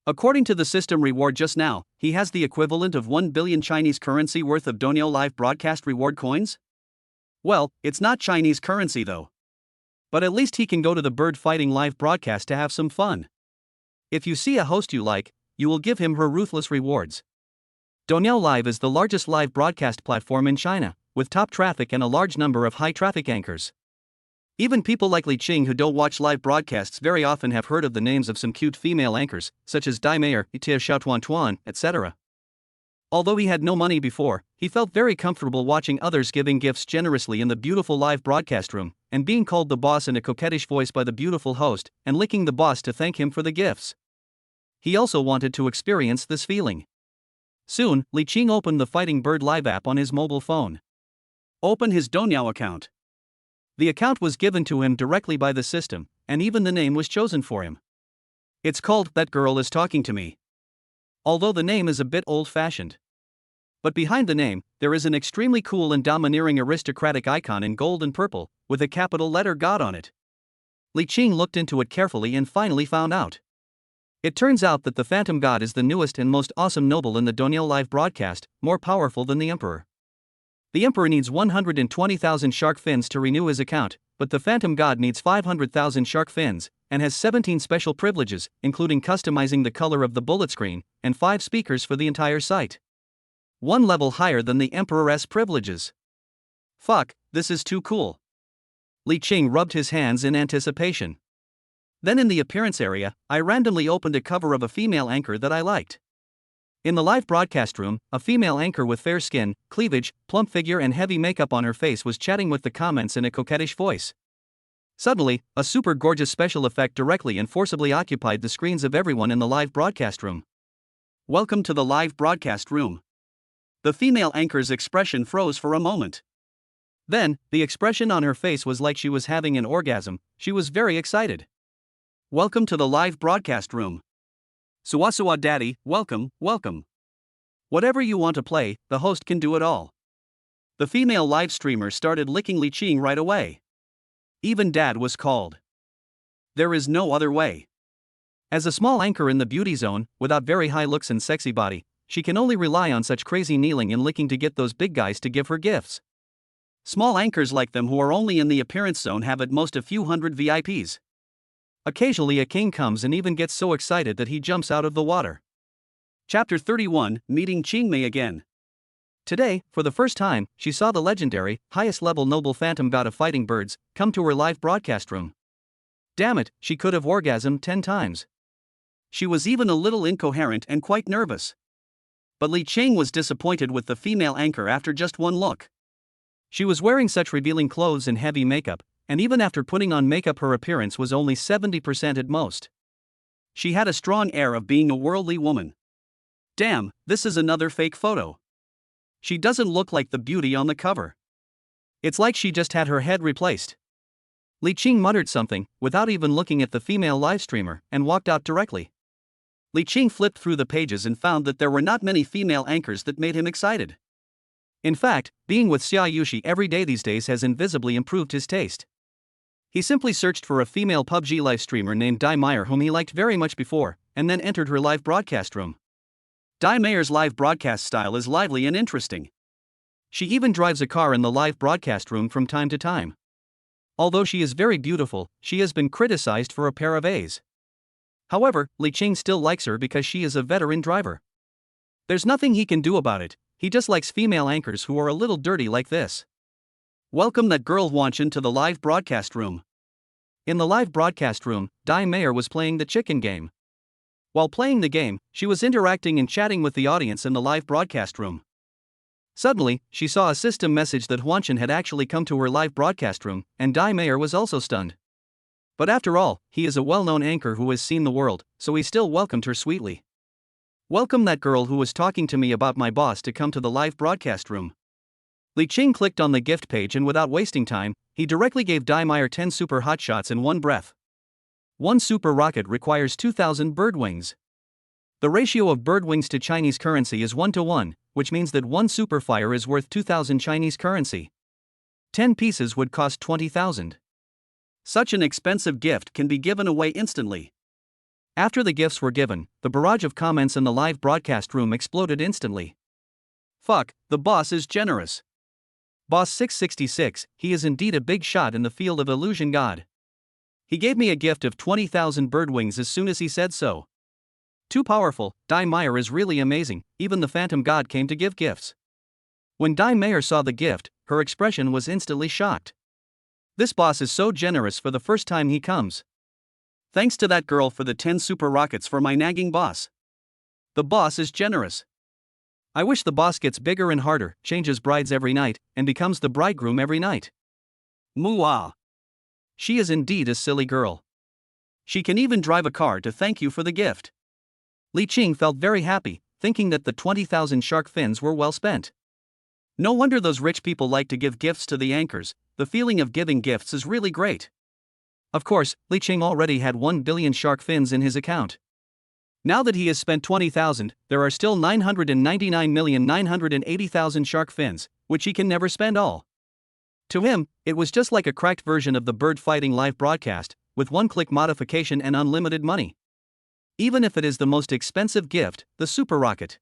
According to the system reward just now, he has the equivalent of 1 billion Chinese currency worth of Doniao live broadcast reward coins? Well, it's not Chinese currency though. But at least he can go to the bird fighting live broadcast to have some fun. If you see a host you like, you will give him her ruthless rewards. Doniao Live is the largest live broadcast platform in China, with top traffic and a large number of high-traffic anchors. Even people like Li Qing who don't watch live broadcasts very often have heard of the names of some cute female anchors, such as Dai Meier, Itia Xiaotuan, etc. Although he had no money before, he felt very comfortable watching others giving gifts generously in the beautiful live broadcast room, and being called the boss in a coquettish voice by the beautiful host, and licking the boss to thank him for the gifts. He also wanted to experience this feeling. Soon, Li Qing opened the Fighting Bird Live app on his mobile phone. Open his Doniao account. The account was given to him directly by the system, and even the name was chosen for him. It's called That Girl Is Talking to Me. Although the name is a bit old-fashioned. But behind the name, there is an extremely cool and domineering aristocratic icon in gold and purple, with a capital letter God on it. Li Qing looked into it carefully and finally found out. It turns out that the Phantom God is the newest and most awesome noble in the Doniao live broadcast, more powerful than the Emperor. The Emperor needs 120,000 shark fins to renew his account, but the Phantom God needs 500,000 shark fins, and has 17 special privileges, including customizing the color of the bullet screen, and 5 speakers for the entire site. 1 level higher than the Emperor's privileges. Fuck, this is too cool. Li Qing rubbed his hands in anticipation. Then in the appearance area, I randomly opened a cover of a female anchor that I liked. In the live broadcast room, a female anchor with fair skin, cleavage, plump figure and heavy makeup on her face was chatting with the comments in a coquettish voice. Suddenly, a super gorgeous special effect directly and forcibly occupied the screens of everyone in the live broadcast room. Welcome to the live broadcast room. The female anchor's expression froze for a moment. Then, the expression on her face was like she was having an orgasm. She was very excited. Welcome to the live broadcast room. Suwa daddy, welcome, welcome. Whatever you want to play, the host can do it all. The female live streamer started licking Li Qing right away. Even dad was called. There is no other way. As a small anchor in the beauty zone, without very high looks and sexy body, she can only rely on such crazy kneeling and licking to get those big guys to give her gifts. Small anchors like them who are only in the appearance zone have at most a few hundred VIPs. Occasionally a king comes and even gets so excited that he jumps out of the water. Chapter 31, Meeting Qingmei again. Today, for the first time, she saw the legendary, highest-level noble phantom god of fighting birds come to her live broadcast room. Damn it, she could have orgasmed 10 times. She was even a little incoherent and quite nervous. But Li Qing was disappointed with the female anchor after just one look. She was wearing such revealing clothes and heavy makeup, and even after putting on makeup her appearance was only 70% at most. She had a strong air of being a worldly woman. Damn, this is another fake photo. She doesn't look like the beauty on the cover. It's like she just had her head replaced. Li Qing muttered something, without even looking at the female live streamer, and walked out directly. Li Qing flipped through the pages and found that there were not many female anchors that made him excited. In fact, being with Xiaushi every day these days has invisibly improved his taste. He simply searched for a female PUBG live streamer named Dai Meyer whom he liked very much before, and then entered her live broadcast room. Dai Meyer's live broadcast style is lively and interesting. She even drives a car in the live broadcast room from time to time. Although she is very beautiful, she has been criticized for a pair of A's. However, Li Qing still likes her because she is a veteran driver. There's nothing he can do about it, he just likes female anchors who are a little dirty like this. Welcome that girl Wanchan to the live broadcast room. In the live broadcast room, Dai Meyer was playing the chicken game. While playing the game, she was interacting and chatting with the audience in the live broadcast room. Suddenly, she saw a system message that Wanchan had actually come to her live broadcast room, and Dai Meyer was also stunned. But after all, he is a well-known anchor who has seen the world, so he still welcomed her sweetly. Welcome that girl who was talking to me about my boss to come to the live broadcast room. Li Qing clicked on the gift page and without wasting time, he directly gave Dai Meyer 10 super hotshots in one breath. One super rocket requires 2,000 bird wings. The ratio of bird wings to Chinese currency is 1:1, which means that one super fire is worth 2,000 Chinese currency. 10 pieces would cost 20,000. Such an expensive gift can be given away instantly. After the gifts were given, the barrage of comments in the live broadcast room exploded instantly. Fuck, the boss is generous. Boss 666, he is indeed a big shot in the field of illusion god. He gave me a gift of 20,000 bird wings as soon as he said so. Too powerful, Dai Meyer is really amazing, even the phantom god came to give gifts. When Dai Meyer saw the gift, her expression was instantly shocked. This boss is so generous for the first time he comes. Thanks to that girl for the 10 super rockets for my nagging boss. The boss is generous. I wish the boss gets bigger and harder, changes brides every night, and becomes the bridegroom every night. Muah. She is indeed a silly girl. She can even drive a car to thank you for the gift. Li Qing felt very happy, thinking that the 20,000 shark fins were well spent. No wonder those rich people like to give gifts to the anchors, the feeling of giving gifts is really great. Of course, Li Qing already had 1 billion shark fins in his account. Now that he has spent 20,000, there are still 999,980,000 shark fins, which he can never spend all. To him, it was just like a cracked version of the bird fighting live broadcast, with one-click modification and unlimited money. Even if it is the most expensive gift, the super rocket.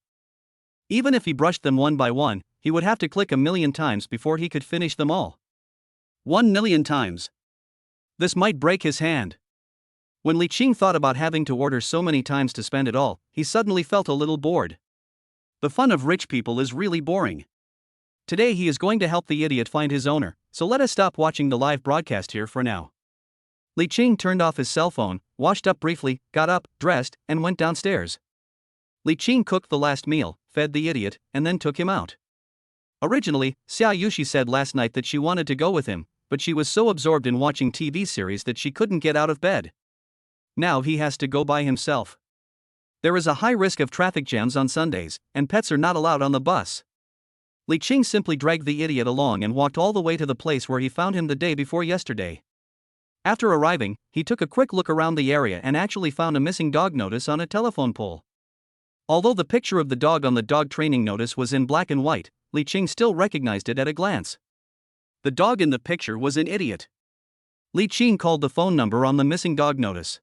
Even if he brushed them one by one, he would have to click 1,000,000 times before he could finish them all. 1,000,000 times. This might break his hand. When Li Qing thought about having to order so many times to spend it all, he suddenly felt a little bored. The fun of rich people is really boring. Today he is going to help the idiot find his owner, so let us stop watching the live broadcast here for now. Li Qing turned off his cell phone, washed up briefly, got up, dressed, and went downstairs. Li Qing cooked the last meal, fed the idiot, and then took him out. Originally, Xiaushi said last night that she wanted to go with him, but she was so absorbed in watching TV series that she couldn't get out of bed. Now he has to go by himself. There is a high risk of traffic jams on Sundays, and pets are not allowed on the bus. Li Qing simply dragged the idiot along and walked all the way to the place where he found him the day before yesterday. After arriving, he took a quick look around the area and actually found a missing dog notice on a telephone pole. Although the picture of the dog on the dog training notice was in black and white, Li Qing still recognized it at a glance. The dog in the picture was an idiot. Li Qing called the phone number on the missing dog notice.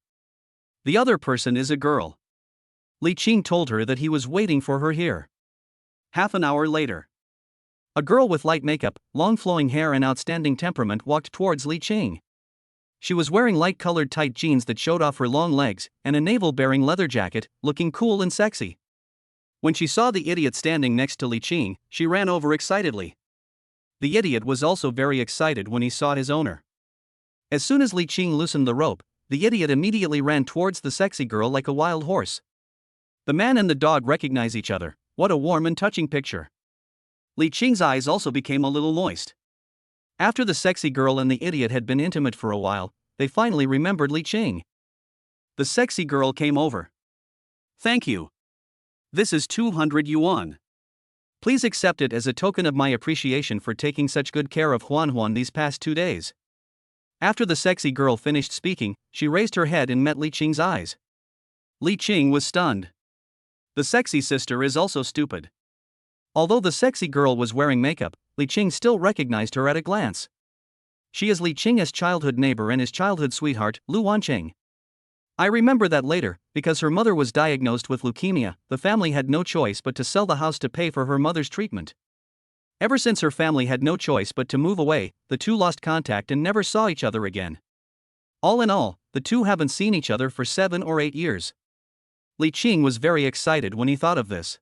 The other person is a girl. Li Qing told her that he was waiting for her here. Half an hour later, a girl with light makeup, long flowing hair and outstanding temperament walked towards Li Qing. She was wearing light-colored tight jeans that showed off her long legs, and a navel-bearing leather jacket, looking cool and sexy. When she saw the idiot standing next to Li Qing, she ran over excitedly. The idiot was also very excited when he saw his owner. As soon as Li Qing loosened the rope, the idiot immediately ran towards the sexy girl like a wild horse. The man and the dog recognize each other. What a warm and touching picture. Li Qing's eyes also became a little moist. After the sexy girl and the idiot had been intimate for a while, they finally remembered Li Qing. The sexy girl came over. "Thank you. This is 200 yuan. Please accept it as a token of my appreciation for taking such good care of Huan Huan these past 2 days." After the sexy girl finished speaking, she raised her head and met Li Qing's eyes. Li Qing was stunned. The sexy sister is also stupid. Although the sexy girl was wearing makeup, Li Qing still recognized her at a glance. She is Li Qing's childhood neighbor and his childhood sweetheart, Lu Wanqing. I remember that later, because her mother was diagnosed with leukemia, the family had no choice but to sell the house to pay for her mother's treatment. Ever since her family had no choice but to move away, the two lost contact and never saw each other again. All in all, the two haven't seen each other for 7 or 8 years. Li Qing was very excited when he thought of this.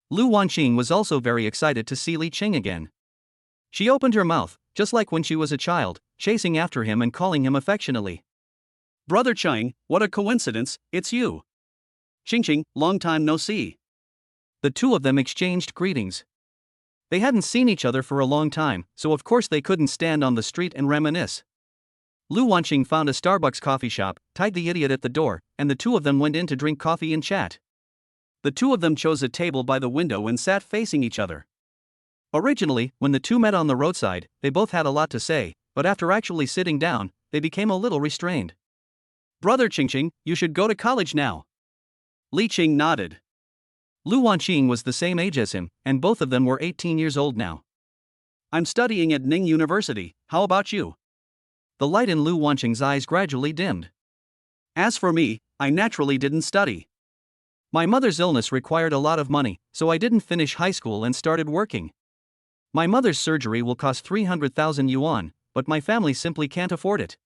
Lu Wanqing was also very excited to see Li Qing again. She opened her mouth, just like when she was a child, chasing after him and calling him affectionately. "Brother Qing, what a coincidence, it's you. Qing, long time no see." The two of them exchanged greetings. They hadn't seen each other for a long time, so of course they couldn't stand on the street and reminisce. Lu Wanqing found a Starbucks coffee shop, tied the idiot at the door, and the two of them went in to drink coffee and chat. The two of them chose a table by the window and sat facing each other. Originally, when the two met on the roadside, they both had a lot to say, but after actually sitting down, they became a little restrained. "Brother Qing, you should go to college now." Li Qing nodded. Lu Wanqing was the same age as him, and both of them were 18 years old now. "I'm studying at Ning University, how about you?" The light in Lu Wanqing's eyes gradually dimmed. "As for me, I naturally didn't study. My mother's illness required a lot of money, so I didn't finish high school and started working. My mother's surgery will cost 300,000 yuan, but my family simply can't afford it.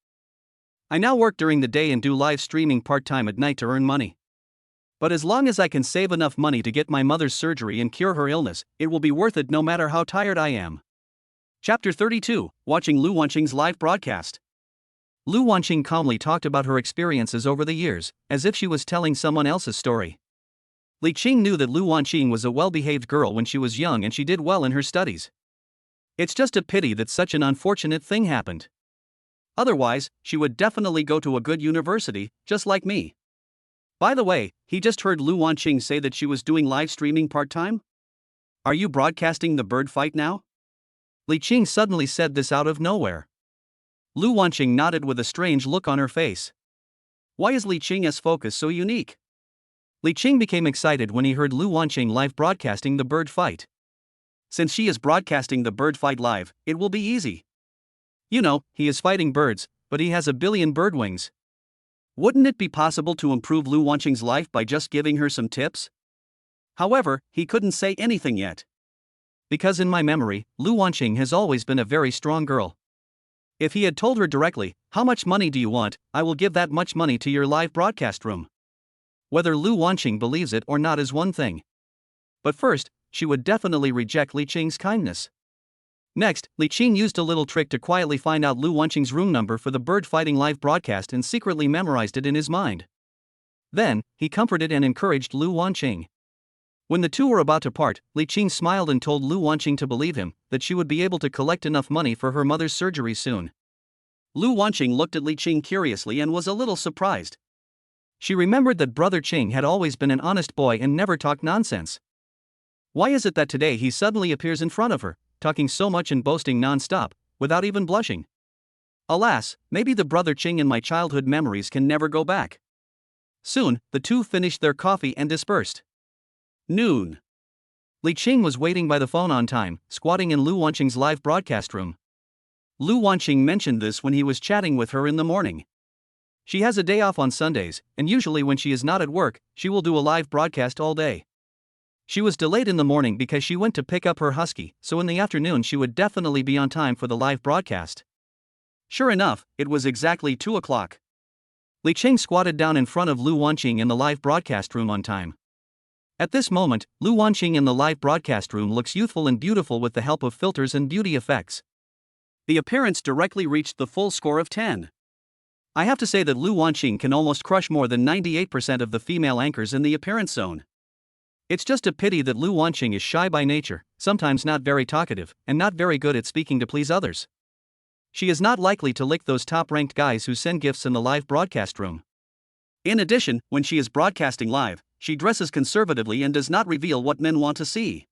I now work during the day and do live streaming part-time at night to earn money. But as long as I can save enough money to get my mother's surgery and cure her illness, it will be worth it no matter how tired I am." Chapter 32, Watching Lu Wanqing's live broadcast. Lu Wanqing calmly talked about her experiences over the years, as if she was telling someone else's story. Li Qing knew that Lu Wanqing was a well-behaved girl when she was young and she did well in her studies. It's just a pity that such an unfortunate thing happened. Otherwise, she would definitely go to a good university, just like me. By the way, he just heard Lu Wanqing say that she was doing live streaming part-time? Are you broadcasting the bird fight now? Li Qing suddenly said this out of nowhere. Lu Wanqing nodded with a strange look on her face. Why is Li Qing's focus so unique? Li Qing became excited when he heard Lu Wanqing live broadcasting the bird fight. Since she is broadcasting the bird fight live, it will be easy. You know, he is fighting birds, but he has a billion bird wings. Wouldn't it be possible to improve Lu Wanqing's life by just giving her some tips? However, he couldn't say anything yet. Because in my memory, Lu Wanqing has always been a very strong girl. If he had told her directly, "How much money do you want? I will give that much money to your live broadcast room." Whether Lu Wanqing believes it or not is one thing. But first, she would definitely reject Li Qing's kindness. Next, Li Qing used a little trick to quietly find out Lu Wanqing's room number for the bird fighting live broadcast and secretly memorized it in his mind. Then, he comforted and encouraged Lu Wanqing. When the two were about to part, Li Qing smiled and told Lu Wanqing to believe him, that she would be able to collect enough money for her mother's surgery soon. Lu Wanqing looked at Li Qing curiously and was a little surprised. She remembered that Brother Qing had always been an honest boy and never talked nonsense. Why is it that today he suddenly appears in front of her, talking so much and boasting non-stop, without even blushing? Alas, maybe the Brother Qing in my childhood memories can never go back. Soon, the two finished their coffee and dispersed. Noon. Li Qing was waiting by the phone on time, squatting in Lu Wanqing's live broadcast room. Lu Wanqing mentioned this when he was chatting with her in the morning. She has a day off on Sundays, and usually when she is not at work, she will do a live broadcast all day. She was delayed in the morning because she went to pick up her husky, so in the afternoon she would definitely be on time for the live broadcast. Sure enough, it was exactly 2 o'clock. Li Qing squatted down in front of Lu Wanqing in the live broadcast room on time. At this moment, Lu Wanqing in the live broadcast room looks youthful and beautiful with the help of filters and beauty effects. The appearance directly reached the full score of 10. I have to say that Lu Wanqing can almost crush more than 98% of the female anchors in the appearance zone. It's just a pity that Lu Wanqing is shy by nature, sometimes not very talkative, and not very good at speaking to please others. She is not likely to lick those top-ranked guys who send gifts in the live broadcast room. In addition, when she is broadcasting live, she dresses conservatively and does not reveal what men want to see.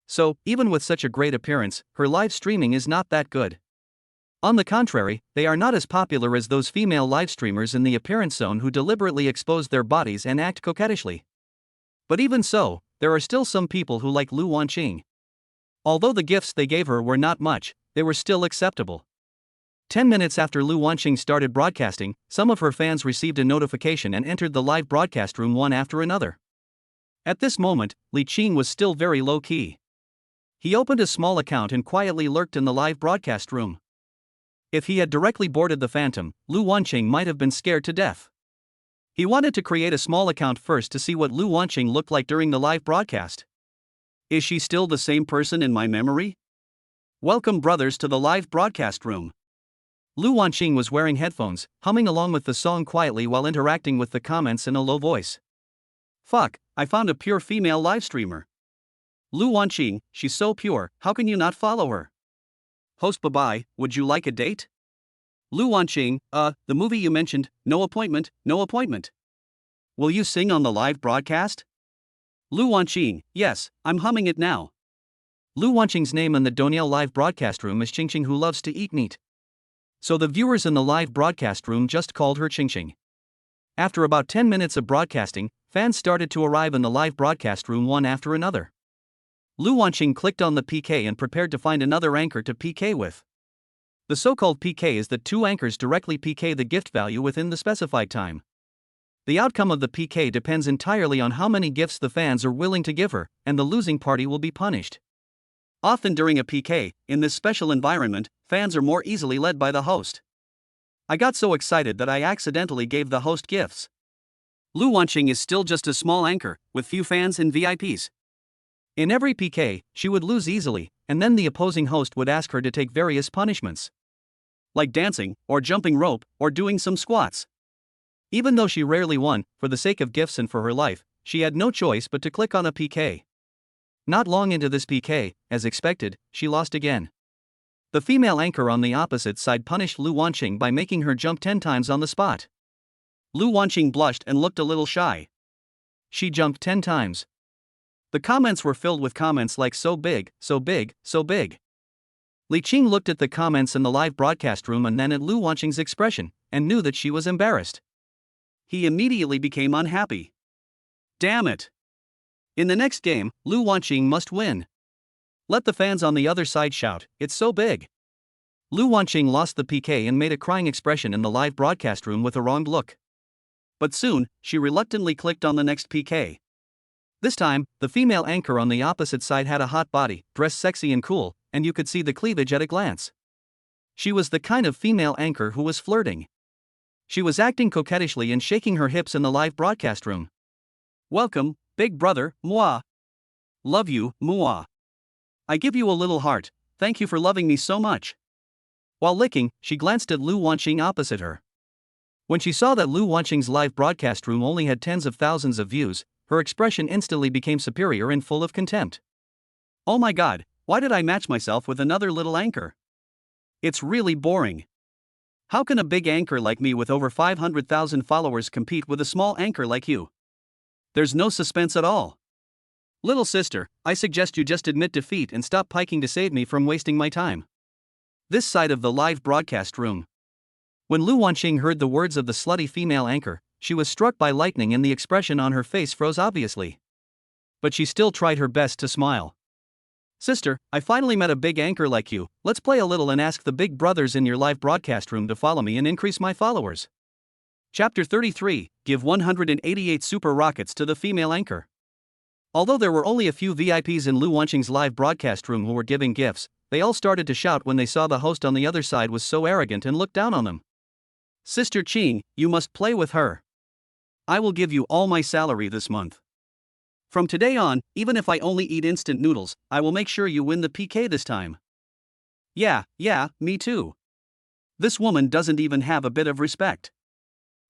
So, even with such a great appearance, her live streaming is not that good. On the contrary, they are not as popular as those female live streamers in the appearance zone who deliberately expose their bodies and act coquettishly. But even so, there are still some people who like Lu Wanqing. Although the gifts they gave her were not much, they were still acceptable. 10 minutes after Lu Wanqing started broadcasting, some of her fans received a notification and entered the live broadcast room one after another. At this moment, Li Qing was still very low-key. He opened a small account and quietly lurked in the live broadcast room. If he had directly boarded the Phantom, Lu Wanqing might have been scared to death. He wanted to create a small account first to see what Lu Wanqing looked like during the live broadcast. Is she still the same person in my memory? Welcome, brothers, to the live broadcast room. Lu Wanqing was wearing headphones, humming along with the song quietly while interacting with the comments in a low voice. Fuck, I found a pure female live streamer. Lu Wanqing, she's so pure, how can you not follow her? Host bye-bye, would you like a date? Lu Wanqing, the movie you mentioned, no appointment, no appointment. Will you sing on the live broadcast? Lu Wanqing, yes, I'm humming it now. Lu Wanqing's name in the Doniel live broadcast room is Qingqing, who loves to eat meat. So the viewers in the live broadcast room just called her Qingqing. After about 10 minutes of broadcasting, fans started to arrive in the live broadcast room one after another. Lu Wanqing clicked on the PK and prepared to find another anchor to PK with. The so-called PK is that two anchors directly PK the gift value within the specified time. The outcome of the PK depends entirely on how many gifts the fans are willing to give her, and the losing party will be punished. Often during a PK, in this special environment, fans are more easily led by the host. I got so excited that I accidentally gave the host gifts. Lu Wanqing is still just a small anchor, with few fans and VIPs. In every PK, she would lose easily, and then the opposing host would ask her to take various punishments. Like dancing, or jumping rope, or doing some squats. Even though she rarely won, for the sake of gifts and for her life, she had no choice but to click on a PK. Not long into this PK, as expected, she lost again. The female anchor on the opposite side punished Lu Wanqing by making her jump 10 times on the spot. Lu Wanqing blushed and looked a little shy. She jumped 10 times. The comments were filled with comments like so big, so big, so big. Li Qing looked at the comments in the live broadcast room and then at Lu Wanqing's expression, and knew that she was embarrassed. He immediately became unhappy. Damn it! In the next game, Lu Wanqing must win. Let the fans on the other side shout, it's so big. Lu Wanqing lost the PK and made a crying expression in the live broadcast room with a wronged look. But soon, she reluctantly clicked on the next PK. This time, the female anchor on the opposite side had a hot body, dressed sexy and cool, and you could see the cleavage at a glance. She was the kind of female anchor who was flirting. She was acting coquettishly and shaking her hips in the live broadcast room. Welcome, big brother, moi. Love you, moi. I give you a little heart, thank you for loving me so much. While licking, she glanced at Lu Wanqing opposite her. When she saw that Lu Wanqing's live broadcast room only had tens of thousands of views, her expression instantly became superior and full of contempt. Oh my god, why did I match myself with another little anchor? It's really boring. How can a big anchor like me with over 500,000 followers compete with a small anchor like you? There's no suspense at all. Little sister, I suggest you just admit defeat and stop piking to save me from wasting my time. This side of the live broadcast room. When Lu Wanqing heard the words of the slutty female anchor, she was struck by lightning and the expression on her face froze obviously. But she still tried her best to smile. Sister, I finally met a big anchor like you, let's play a little and ask the big brothers in your live broadcast room to follow me and increase my followers. Chapter 33, Give 188 Super Rockets to the Female Anchor. Although there were only a few VIPs in Lu Wanqing's live broadcast room who were giving gifts, they all started to shout when they saw the host on the other side was so arrogant and looked down on them. Sister Qing, you must play with her. I will give you all my salary this month. From today on, even if I only eat instant noodles, I will make sure you win the PK this time. Yeah, me too. This woman doesn't even have a bit of respect.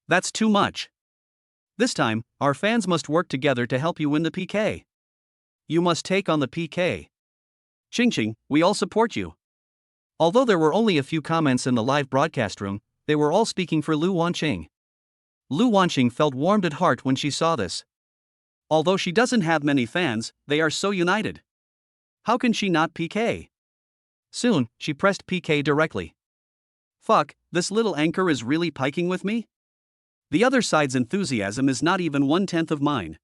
That's too much. This time, our fans must work together to help you win the PK. You must take on the PK. Qing, we all support you. Although there were only a few comments in the live broadcast room, they were all speaking for Lu Wanqing. Lu Wanqing felt warmed at heart when she saw this. Although she doesn't have many fans, they are so united. How can she not PK? Soon, she pressed PK directly. Fuck, this little anchor is really piking with me? The other side's enthusiasm is not even 1/10 of mine.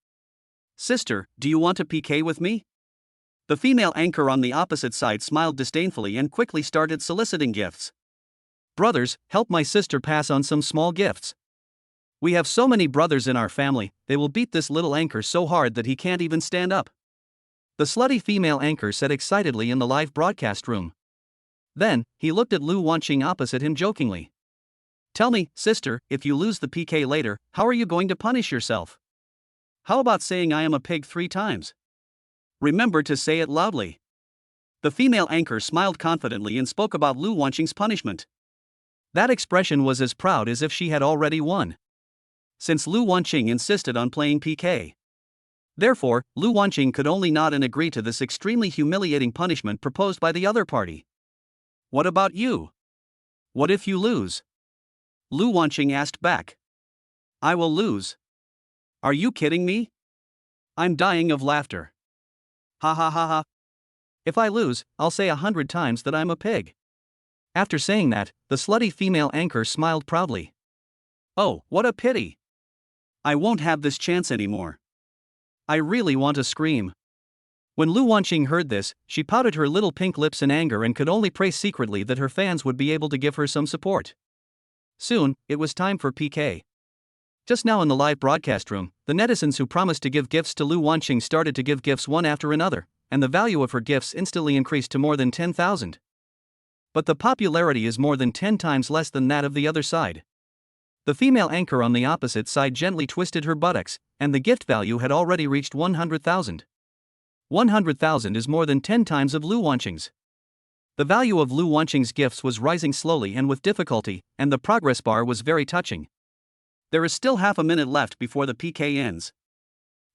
Sister, do you want to PK with me? The female anchor on the opposite side smiled disdainfully and quickly started soliciting gifts. Brothers, help my sister pass on some small gifts. We have so many brothers in our family, they will beat this little anchor so hard that he can't even stand up. The slutty female anchor said excitedly in the live broadcast room. Then, he looked at Lu Wanqing opposite him jokingly. Tell me, sister, if you lose the PK later, how are you going to punish yourself? How about saying I am a pig 3 times? Remember to say it loudly. The female anchor smiled confidently and spoke about Lu Wanqing's punishment. That expression was as proud as if she had already won. Since Lu Wanqing insisted on playing PK. Therefore, Lu Wanqing could only nod and agree to this extremely humiliating punishment proposed by the other party. What about you? What if you lose? Lu Wanqing asked back. I will lose. Are you kidding me? I'm dying of laughter. Ha ha ha ha. If I lose, I'll say 100 times that I'm a pig. After saying that, the slutty female anchor smiled proudly. Oh, what a pity. I won't have this chance anymore. I really want to scream. When Lu Wanqing heard this, she pouted her little pink lips in anger and could only pray secretly that her fans would be able to give her some support. Soon, it was time for PK. Just now in the live broadcast room, the netizens who promised to give gifts to Lu Wanqing started to give gifts one after another, and the value of her gifts instantly increased to more than 10,000. But the popularity is more than 10 times less than that of the other side. The female anchor on the opposite side gently twisted her buttocks, and the gift value had already reached 100,000. 100,000 is more than 10 times of Lu Wanqing's. The value of Lu Wanqing's gifts was rising slowly and with difficulty, and the progress bar was very touching. There is still half a minute left before the PK ends.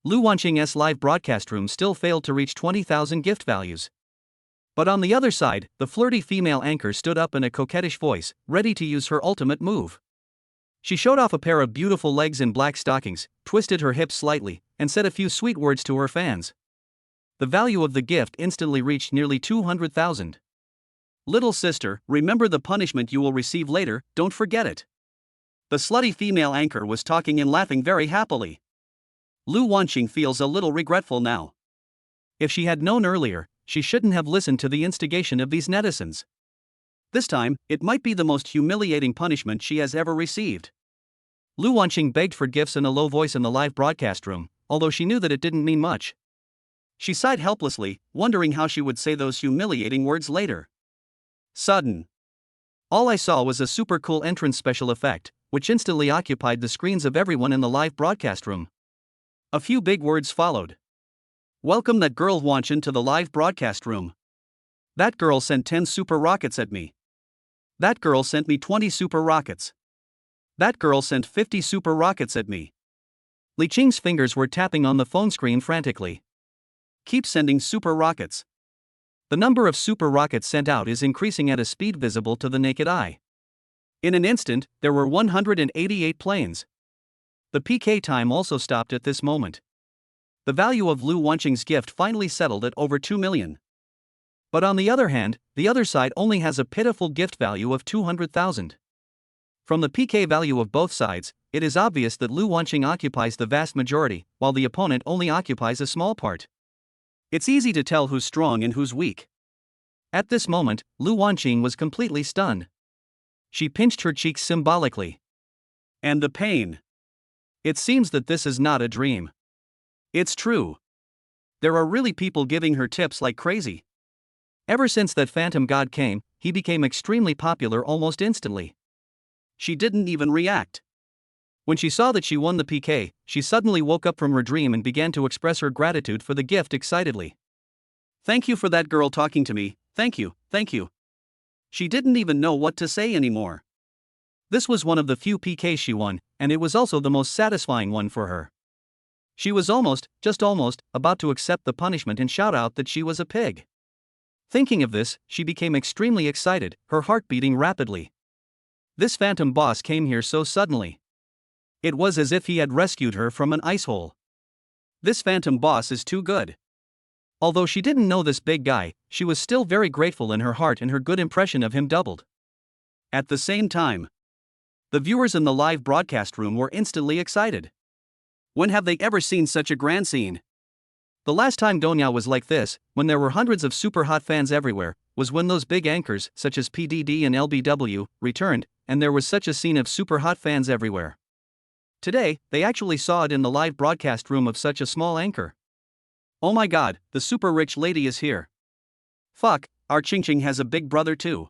Lu Wanqing's live broadcast room still failed to reach 20,000 gift values. But on the other side, the flirty female anchor stood up in a coquettish voice, ready to use her ultimate move. She showed off a pair of beautiful legs in black stockings, twisted her hips slightly, and said a few sweet words to her fans. The value of the gift instantly reached nearly 200,000. Little sister, remember the punishment you will receive later, don't forget it. The slutty female anchor was talking and laughing very happily. Lu Wanqing feels a little regretful now. If she had known earlier, she shouldn't have listened to the instigation of these netizens. This time, it might be the most humiliating punishment she has ever received. Lu Wanqing begged for gifts in a low voice in the live broadcast room, although she knew that it didn't mean much. She sighed helplessly, wondering how she would say those humiliating words later. Sudden. All I saw was a super cool entrance special effect, which instantly occupied the screens of everyone in the live broadcast room. A few big words followed. Welcome that girl Wanqing to the live broadcast room. That girl sent 10 super rockets at me. That girl sent me 20 super rockets. That girl sent 50 super rockets at me. Li Qing's fingers were tapping on the phone screen frantically. Keep sending super rockets. The number of super rockets sent out is increasing at a speed visible to the naked eye. In an instant, there were 188 planes. The PK time also stopped at this moment. The value of Lu Wanqing's gift finally settled at over 2 million. But on the other hand, the other side only has a pitiful gift value of 200,000. From the PK value of both sides, it is obvious that Lu Wanqing occupies the vast majority, while the opponent only occupies a small part. It's easy to tell who's strong and who's weak. At this moment, Lu Wanqing was completely stunned. She pinched her cheeks symbolically. And the pain. It seems that this is not a dream. It's true. There are really people giving her tips like crazy. Ever since that phantom god came, he became extremely popular almost instantly. She didn't even react. When she saw that she won the PK, she suddenly woke up from her dream and began to express her gratitude for the gift excitedly. Thank you for that girl talking to me, thank you, thank you. She didn't even know what to say anymore. This was one of the few PKs she won, and it was also the most satisfying one for her. She was almost, just almost, about to accept the punishment and shout out that she was a pig. Thinking of this, she became extremely excited, her heart beating rapidly. This phantom boss came here so suddenly. It was as if he had rescued her from an ice hole. This phantom boss is too good. Although she didn't know this big guy, she was still very grateful in her heart, and her good impression of him doubled. At the same time, the viewers in the live broadcast room were instantly excited. When have they ever seen such a grand scene? The last time Donya was like this, when there were hundreds of super hot fans everywhere, was when those big anchors, such as PDD and LBW, returned, and there was such a scene of super hot fans everywhere. Today, they actually saw it in the live broadcast room of such a small anchor. Oh my god, the super rich lady is here. Fuck, our Qingqing has a big brother too.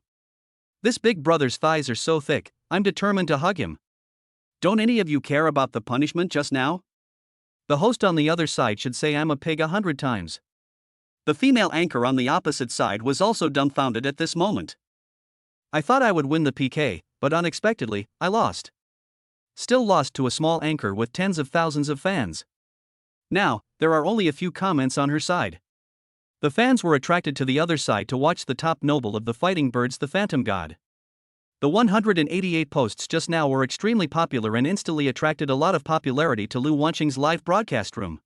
This big brother's thighs are so thick, I'm determined to hug him. Don't any of you care about the punishment just now? The host on the other side should say I'm a pig 100 times. The female anchor on the opposite side was also dumbfounded at this moment. I thought I would win the PK, but unexpectedly, I lost. Still lost to a small anchor with tens of thousands of fans. Now, there are only a few comments on her side. The fans were attracted to the other side to watch the top noble of the fighting birds, the phantom god. The 188 posts just now were extremely popular and instantly attracted a lot of popularity to Lu Wanqing's live broadcast room.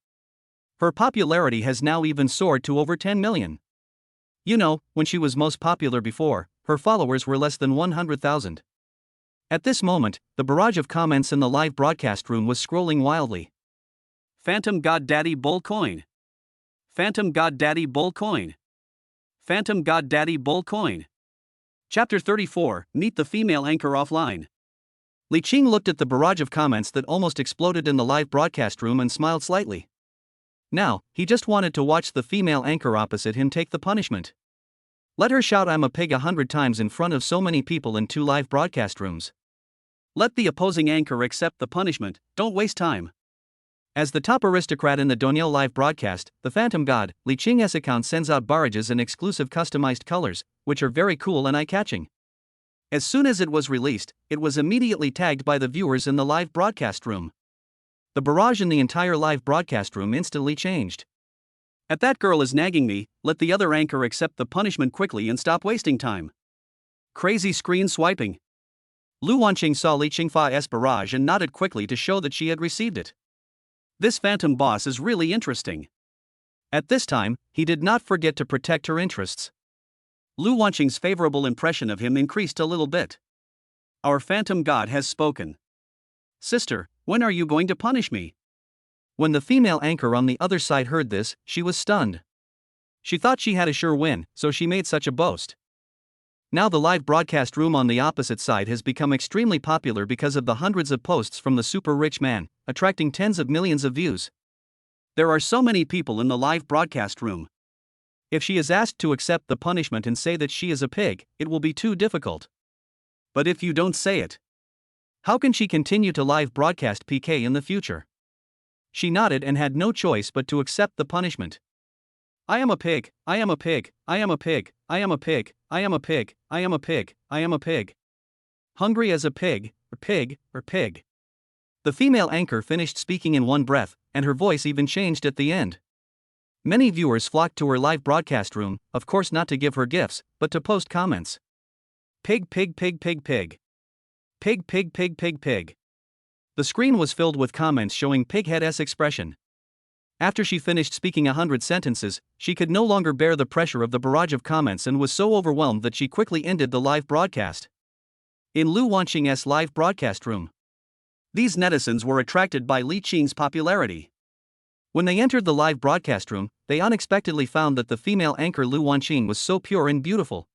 Her popularity has now even soared to over 10 million. You know, when she was most popular before, her followers were less than 100,000. At this moment, the barrage of comments in the live broadcast room was scrolling wildly. Phantom God Daddy Bull Coin. Phantom God Daddy Bull Coin. Phantom God Daddy Bull Coin. Chapter 34, Meet the Female Anchor Offline. Li Qing looked at the barrage of comments that almost exploded in the live broadcast room and smiled slightly. Now, he just wanted to watch the female anchor opposite him take the punishment. Let her shout I'm a pig 100 times in front of so many people in 2 live broadcast rooms. Let the opposing anchor accept the punishment, don't waste time. As the top aristocrat in the Doniel live broadcast, the Phantom God, Li Qing's account sends out barrages in exclusive customized colors, which are very cool and eye-catching. As soon as it was released, it was immediately tagged by the viewers in the live broadcast room. The barrage in the entire live broadcast room instantly changed. At that girl is nagging me, let the other anchor accept the punishment quickly and stop wasting time. Crazy screen swiping. Lu Wanqing saw Li Qingfa's barrage and nodded quickly to show that she had received it. This phantom boss is really interesting. At this time, he did not forget to protect her interests. Lu Wanqing's favorable impression of him increased a little bit. Our phantom god has spoken. Sister, when are you going to punish me? When the female anchor on the other side heard this, she was stunned. She thought she had a sure win, so she made such a boast. Now the live broadcast room on the opposite side has become extremely popular because of the hundreds of posts from the super rich man, attracting tens of millions of views. There are so many people in the live broadcast room. If she is asked to accept the punishment and say that she is a pig, it will be too difficult. But if you don't say it, how can she continue to live broadcast PK in the future? She nodded and had no choice but to accept the punishment. I am a pig, I am a pig, I am a pig, I am a pig, I am a pig, I am a pig, I am a pig. Hungry as a pig, or pig, or pig. The female anchor finished speaking in one breath, and her voice even changed at the end. Many viewers flocked to her live broadcast room, of course not to give her gifts, but to post comments. Pig, pig, pig, pig, pig. Pig, pig, pig, pig, pig. The screen was filled with comments showing Pighead's expression. After she finished speaking 100 sentences, she could no longer bear the pressure of the barrage of comments and was so overwhelmed that she quickly ended the live broadcast. In Lu Wanqing's live broadcast room, these netizens were attracted by Li Qing's popularity. When they entered the live broadcast room, they unexpectedly found that the female anchor Lu Wanqing was so pure and beautiful.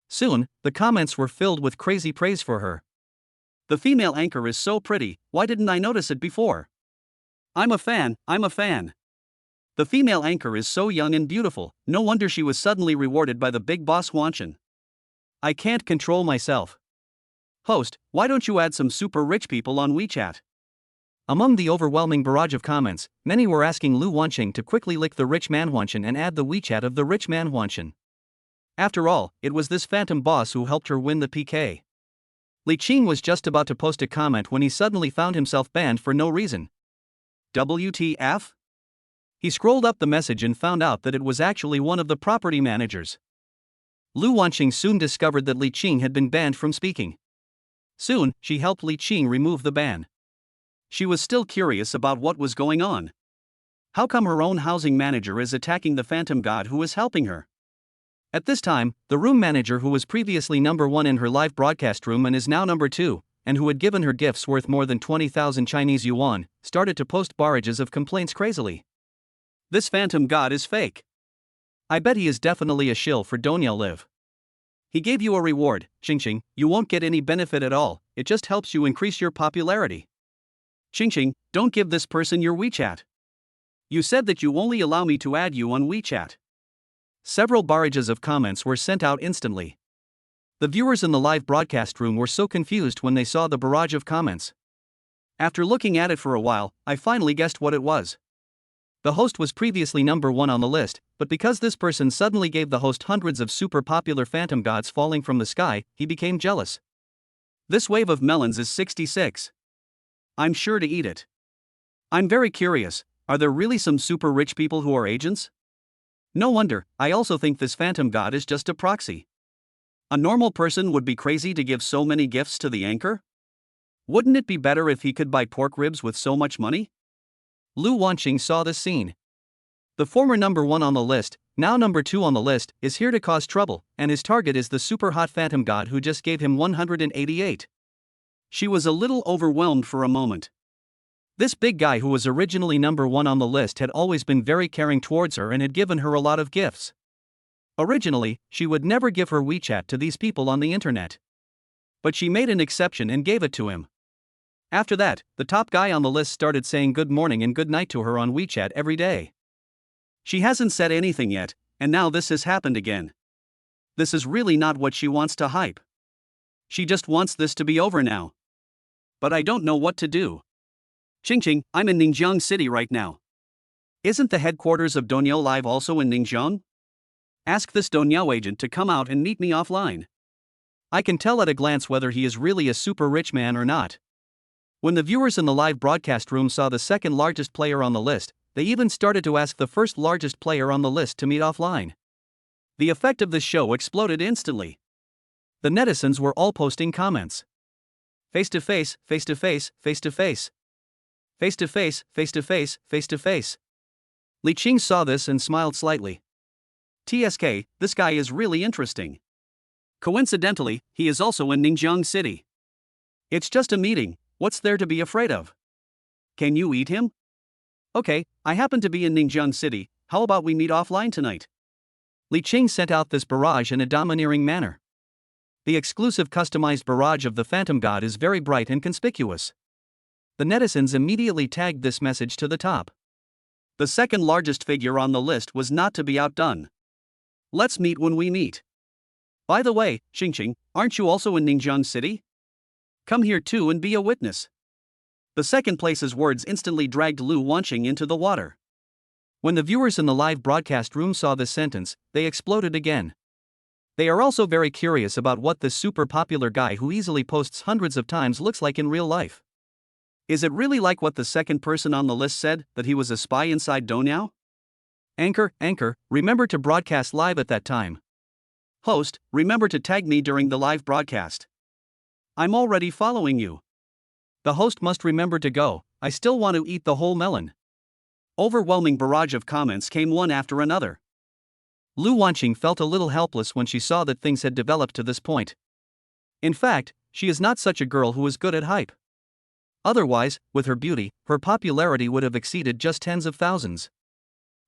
Soon, the comments were filled with crazy praise for her. The female anchor is so pretty, why didn't I notice it before? I'm a fan, I'm a fan. The female anchor is so young and beautiful, no wonder she was suddenly rewarded by the big boss Wanqing. I can't control myself. Host, why don't you add some super rich people on WeChat? Among the overwhelming barrage of comments, many were asking Lu Wanqing to quickly lick the rich man Wanqing and add the WeChat of the rich man Wanqing. After all, it was this phantom boss who helped her win the PK. Li Qing was just about to post a comment when he suddenly found himself banned for no reason. WTF? He scrolled up the message and found out that it was actually one of the property managers. Lu Wanqing soon discovered that Li Qing had been banned from speaking. Soon, she helped Li Qing remove the ban. She was still curious about what was going on. How come her own housing manager is attacking the phantom god who is helping her? At this time, the room manager who was previously number 1 in her live broadcast room and is now number 2, and who had given her gifts worth more than 20,000 Chinese yuan, started to post barrages of complaints crazily. This phantom god is fake. I bet he is definitely a shill for Doniao Live. He gave you a reward, Qingqing, you won't get any benefit at all, it just helps you increase your popularity. Qingqing, don't give this person your WeChat. You said that you only allow me to add you on WeChat. Several barrages of comments were sent out instantly. The viewers in the live broadcast room were so confused when they saw the barrage of comments. After looking at it for a while, I finally guessed what it was. The host was previously number 1 on the list, but because this person suddenly gave the host hundreds of super popular phantom gods falling from the sky, he became jealous. This wave of melons is 66. I'm sure to eat it. I'm very curious, are there really some super rich people who are agents? No wonder, I also think this phantom god is just a proxy. A normal person would be crazy to give so many gifts to the anchor? Wouldn't it be better if he could buy pork ribs with so much money? Lu Wanqing saw this scene. The former number 1 on the list, now number 2 on the list, is here to cause trouble, and his target is the super hot phantom god who just gave him 188. She was a little overwhelmed for a moment. This big guy who was originally number 1 on the list had always been very caring towards her and had given her a lot of gifts. Originally, she would never give her WeChat to these people on the internet. But she made an exception and gave it to him. After that, the top guy on the list started saying good morning and good night to her on WeChat every day. She hasn't said anything yet, and now this has happened again. This is really not what she wants to hype. She just wants this to be over now. But I don't know what to do. Qingqing, I'm in Ningjiang City right now. Isn't the headquarters of Doniao Live also in Ningjiang? Ask this Doniao agent to come out and meet me offline. I can tell at a glance whether he is really a super rich man or not. When the viewers in the live broadcast room saw the second largest player on the list, they even started to ask the first largest player on the list to meet offline. The effect of this show exploded instantly. The netizens were all posting comments. Face to face, face to face, face to face. Face to face, face to face, face to face. Li Qing saw this and smiled slightly. TSK, this guy is really interesting. Coincidentally, he is also in Ningjiang City. It's just a meeting, what's there to be afraid of? Can you eat him? Okay, I happen to be in Ningjiang City, how about we meet offline tonight? Li Qing sent out this barrage in a domineering manner. The exclusive customized barrage of the phantom god is very bright and conspicuous. The netizens immediately tagged this message to the top. The second largest figure on the list was not to be outdone. Let's meet when we meet. By the way, Qingqing, aren't you also in Ningjiang City? Come here too and be a witness. The second place's words instantly dragged Lu Wanqing into the water. When the viewers in the live broadcast room saw this sentence, they exploded again. They are also very curious about what this super popular guy who easily posts hundreds of times looks like in real life. Is it really like what the second person on the list said, that he was a spy inside Donyao? Anchor, remember to broadcast live at that time. Host, remember to tag me during the live broadcast. I'm already following you. The host must remember to go, I still want to eat the whole melon. Overwhelming barrage of comments came one after another. Lu Wanqing felt a little helpless when she saw that things had developed to this point. In fact, she is not such a girl who is good at hype. Otherwise, with her beauty, her popularity would have exceeded just tens of thousands.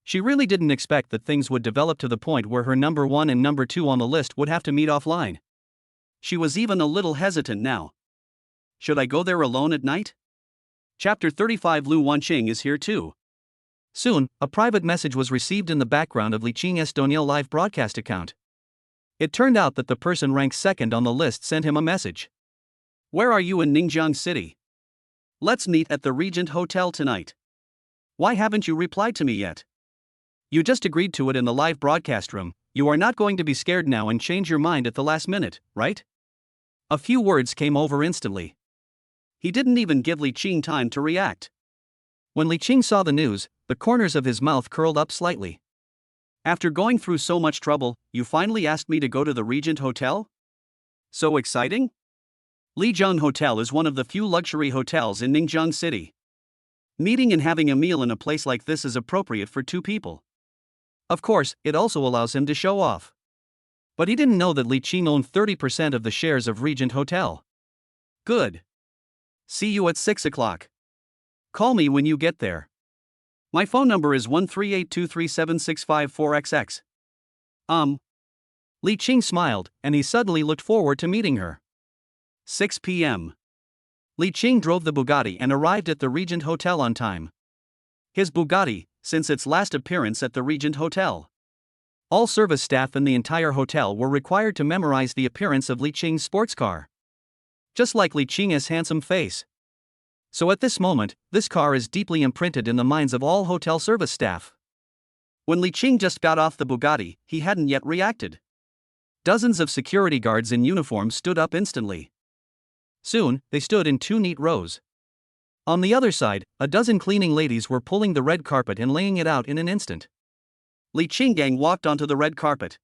She really didn't expect that things would develop to the point where her number 1 and number 2 on the list would have to meet offline. She was even a little hesitant now. Should I go there alone at night? Chapter 35. Lu Wanqing is here too. Soon, a private message was received in the background of Li Qing's Donyao live broadcast account. It turned out that the person ranked second on the list sent him a message. Where are you in Ningjiang City? Let's meet at the Regent Hotel tonight. Why haven't you replied to me yet? You just agreed to it in the live broadcast room. You are not going to be scared now and change your mind at the last minute, right? A few words came over instantly. He didn't even give Li Qing time to react. When Li Qing saw the news, the corners of his mouth curled up slightly. After going through so much trouble, you finally asked me to go to the Regent Hotel? So exciting? Lijiang Hotel is one of the few luxury hotels in Ningjiang City. Meeting and having a meal in a place like this is appropriate for two people. Of course, it also allows him to show off. But he didn't know that Li Qing owned 30% of the shares of Regent Hotel. Good. See you at 6 o'clock. Call me when you get there. My phone number is 138237654XX. Li Qing smiled, and he suddenly looked forward to meeting her. 6 p.m. Li Qing drove the Bugatti and arrived at the Regent Hotel on time. His Bugatti, since its last appearance at the Regent Hotel. All service staff in the entire hotel were required to memorize the appearance of Li Qing's sports car. Just like Li Qing's handsome face. So at this moment, this car is deeply imprinted in the minds of all hotel service staff. When Li Qing just got off the Bugatti, he hadn't yet reacted. Dozens of security guards in uniform stood up instantly. Soon, they stood in 2 neat rows. On the other side, a dozen cleaning ladies were pulling the red carpet and laying it out in an instant. Li Qinggang walked onto the red carpet.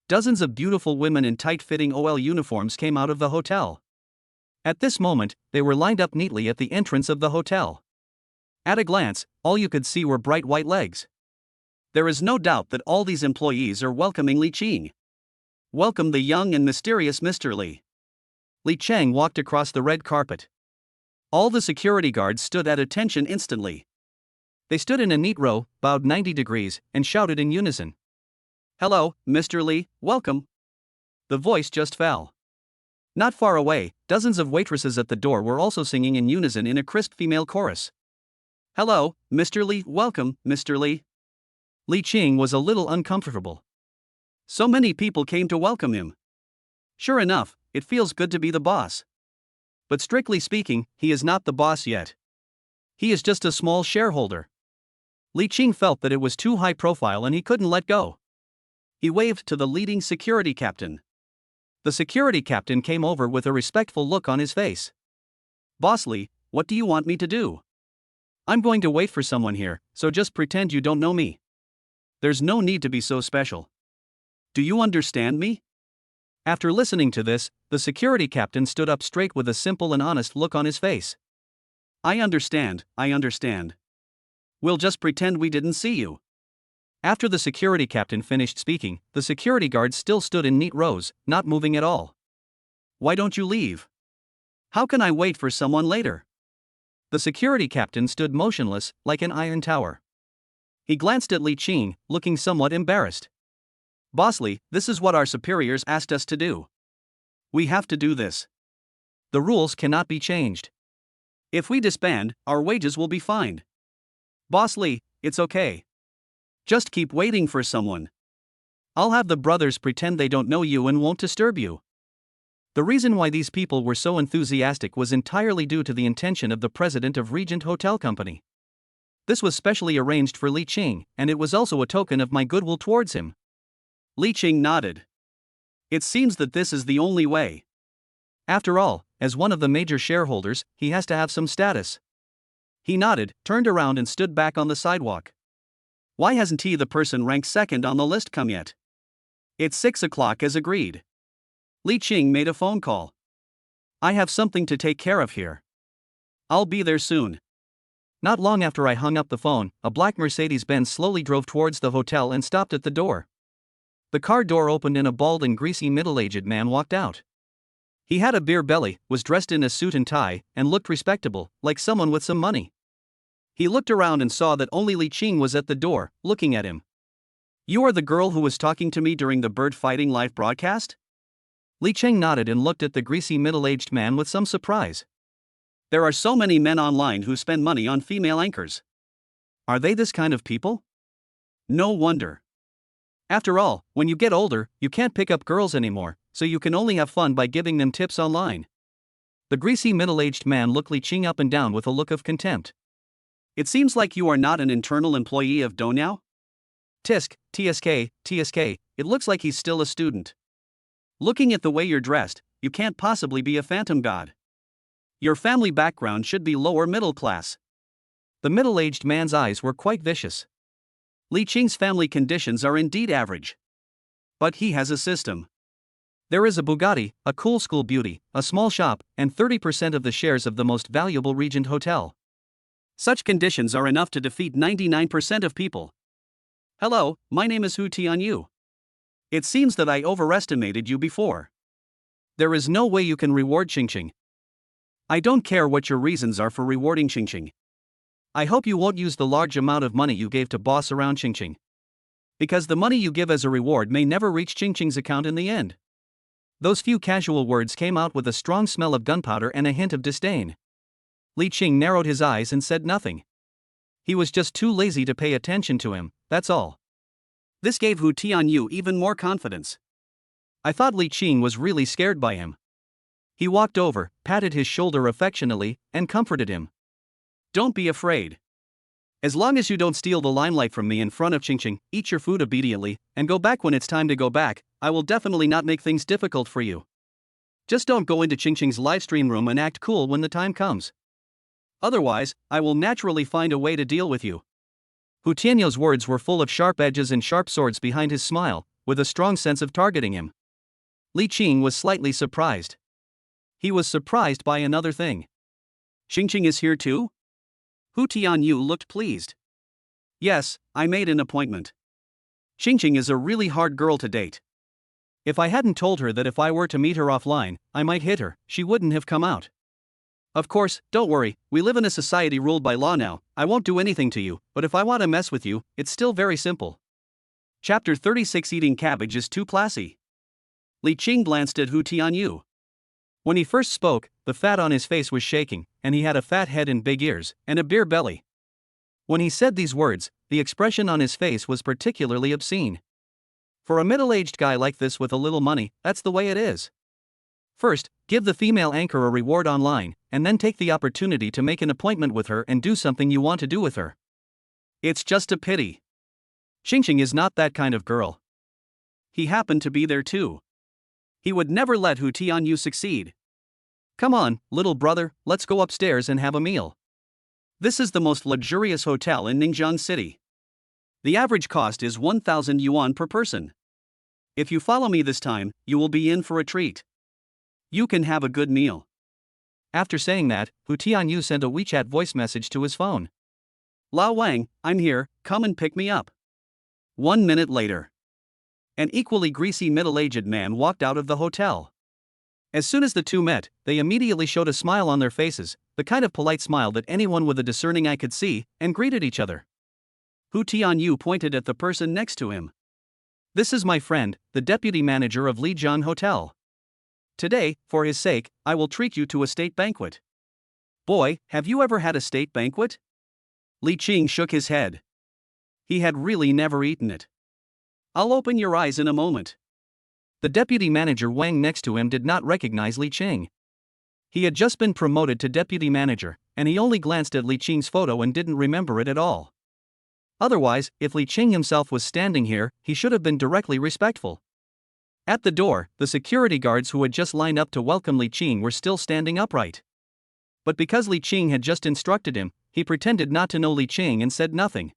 Dozens of beautiful women in tight-fitting OL uniforms came out of the hotel. At this moment, they were lined up neatly at the entrance of the hotel. At a glance, all you could see were bright white legs. There is no doubt that all these employees are welcoming Li Qing. Welcome the young and mysterious Mr. Li. Li Cheng walked across the red carpet. All the security guards stood at attention instantly. They stood in a neat row, bowed 90 degrees, and shouted in unison. Hello, Mr. Li, welcome. The voice just fell. Not far away, dozens of waitresses at the door were also singing in unison in a crisp female chorus. Hello, Mr. Li, welcome, Mr. Li. Li Qing was a little uncomfortable. So many people came to welcome him. Sure enough, it feels good to be the boss. But strictly speaking, he is not the boss yet. He is just a small shareholder. Li Qing felt that it was too high profile and he couldn't let go. He waved to the leading security captain. The security captain came over with a respectful look on his face. Boss Li, what do you want me to do? I'm going to wait for someone here, so just pretend you don't know me. There's no need to be so special. Do you understand me? After listening to this, the security captain stood up straight with a simple and honest look on his face. I understand. We'll just pretend we didn't see you. After the security captain finished speaking, the security guards still stood in neat rows, not moving at all. Why don't you leave? How can I wait for someone later? The security captain stood motionless, like an iron tower. He glanced at Li Qing, looking somewhat embarrassed. Boss Li, this is what our superiors asked us to do. We have to do this. The rules cannot be changed. If we disband, our wages will be fined. Boss Li, it's okay. Just keep waiting for someone. I'll have the brothers pretend they don't know you and won't disturb you. The reason why these people were so enthusiastic was entirely due to the intention of the president of Regent Hotel Company. This was specially arranged for Li Qing, and it was also a token of my goodwill towards him. Li Qing nodded. It seems that this is the only way. After all, as one of the major shareholders, he has to have some status. He nodded, turned around and stood back on the sidewalk. Why hasn't he, the person ranked second on the list, come yet? It's 6 o'clock as agreed. Li Qing made a phone call. I have something to take care of here. I'll be there soon. Not long after I hung up the phone, a black Mercedes-Benz slowly drove towards the hotel and stopped at the door. The car door opened and a bald and greasy middle-aged man walked out. He had a beer belly, was dressed in a suit and tie, and looked respectable, like someone with some money. He looked around and saw that only Li Qing was at the door, looking at him. You are the girl who was talking to me during the bird fighting live broadcast? Li Qing nodded and looked at the greasy middle-aged man with some surprise. There are so many men online who spend money on female anchors. Are they this kind of people? No wonder. After all, when you get older, you can't pick up girls anymore, so you can only have fun by giving them tips online. The greasy middle-aged man looked Li Qing up and down with a look of contempt. It seems like you are not an internal employee of Doniao? Tisk, TSK, it looks like he's still a student. Looking at the way you're dressed, you can't possibly be a phantom god. Your family background should be lower middle class. The middle-aged man's eyes were quite vicious. Li Qing's family conditions are indeed average. But he has a system. There is a Bugatti, a cool school beauty, a small shop, and 30% of the shares of the most valuable Regent Hotel. Such conditions are enough to defeat 99% of people. Hello, my name is Hu Tianyu. It seems that I overestimated you before. There is no way you can reward Qingqing. I don't care what your reasons are for rewarding Qingqing. I hope you won't use the large amount of money you gave to boss around Qingqing. Because the money you give as a reward may never reach Qingqing's account in the end. Those few casual words came out with a strong smell of gunpowder and a hint of disdain. Li Qing narrowed his eyes and said nothing. He was just too lazy to pay attention to him, that's all. This gave Hu Tianyu even more confidence. I thought Li Qing was really scared by him. He walked over, patted his shoulder affectionately, and comforted him. Don't be afraid. As long as you don't steal the limelight from me in front of Qingqing, eat your food obediently, and go back when it's time to go back, I will definitely not make things difficult for you. Just don't go into Qingqing's livestream room and act cool when the time comes. Otherwise, I will naturally find a way to deal with you. Hu Tianyu's words were full of sharp edges and sharp swords behind his smile, with a strong sense of targeting him. Li Qing was slightly surprised. He was surprised by another thing. Qingqing is here too? Hu Tianyu looked pleased. Yes, I made an appointment. Qingqing is a really hard girl to date. If I hadn't told her that if I were to meet her offline, I might hit her, she wouldn't have come out. Of course, don't worry, we live in a society ruled by law now, I won't do anything to you, but if I want to mess with you, it's still very simple. Chapter 36 Eating cabbage is too classy. Li Qing glanced at Hu Tianyu. When he first spoke, the fat on his face was shaking, and he had a fat head and big ears, and a beer belly. When he said these words, the expression on his face was particularly obscene. For a middle-aged guy like this with a little money, that's the way it is. First, give the female anchor a reward online, and then take the opportunity to make an appointment with her and do something you want to do with her. It's just a pity. Qingqing is not that kind of girl. He happened to be there too. He would never let Hu Tianyu succeed. Come on, little brother, let's go upstairs and have a meal. This is the most luxurious hotel in Ningxiang City. The average cost is 1,000 yuan per person. If you follow me this time, you will be in for a treat. You can have a good meal. After saying that, Hu Tianyu sent a WeChat voice message to his phone. Lao Wang, I'm here, come and pick me up. 1 minute later. An equally greasy middle-aged man walked out of the hotel. As soon as the two met, they immediately showed a smile on their faces, the kind of polite smile that anyone with a discerning eye could see, and greeted each other. Hu Tianyu pointed at the person next to him. This is my friend, the deputy manager of Lijiang Hotel. Today, for his sake, I will treat you to a state banquet. Boy, have you ever had a state banquet? Li Qing shook his head. He had really never eaten it. I'll open your eyes in a moment. The deputy manager Wang next to him did not recognize Li Qing. He had just been promoted to deputy manager, and he only glanced at Li Qing's photo and didn't remember it at all. Otherwise, if Li Qing himself was standing here, he should have been directly respectful. At the door, the security guards who had just lined up to welcome Li Qing were still standing upright. But because Li Qing had just instructed him, he pretended not to know Li Qing and said nothing.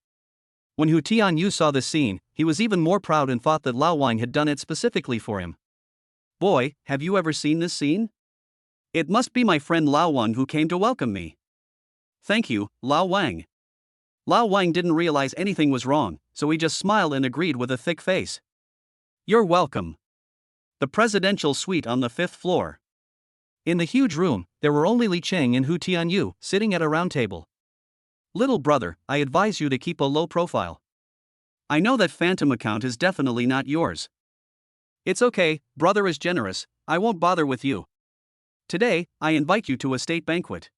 When Hu Tianyu saw this scene, he was even more proud and thought that Lao Wang had done it specifically for him. Boy, have you ever seen this scene? It must be my friend Lao Wang who came to welcome me. Thank you, Lao Wang. Lao Wang didn't realize anything was wrong, so he just smiled and agreed with a thick face. You're welcome. The presidential suite on the 5th floor. In the huge room, there were only Li Qing and Hu Tianyu sitting at a round table. Little brother, I advise you to keep a low profile. I know that phantom account is definitely not yours. It's okay, brother is generous, I won't bother with you. Today, I invite you to a state banquet.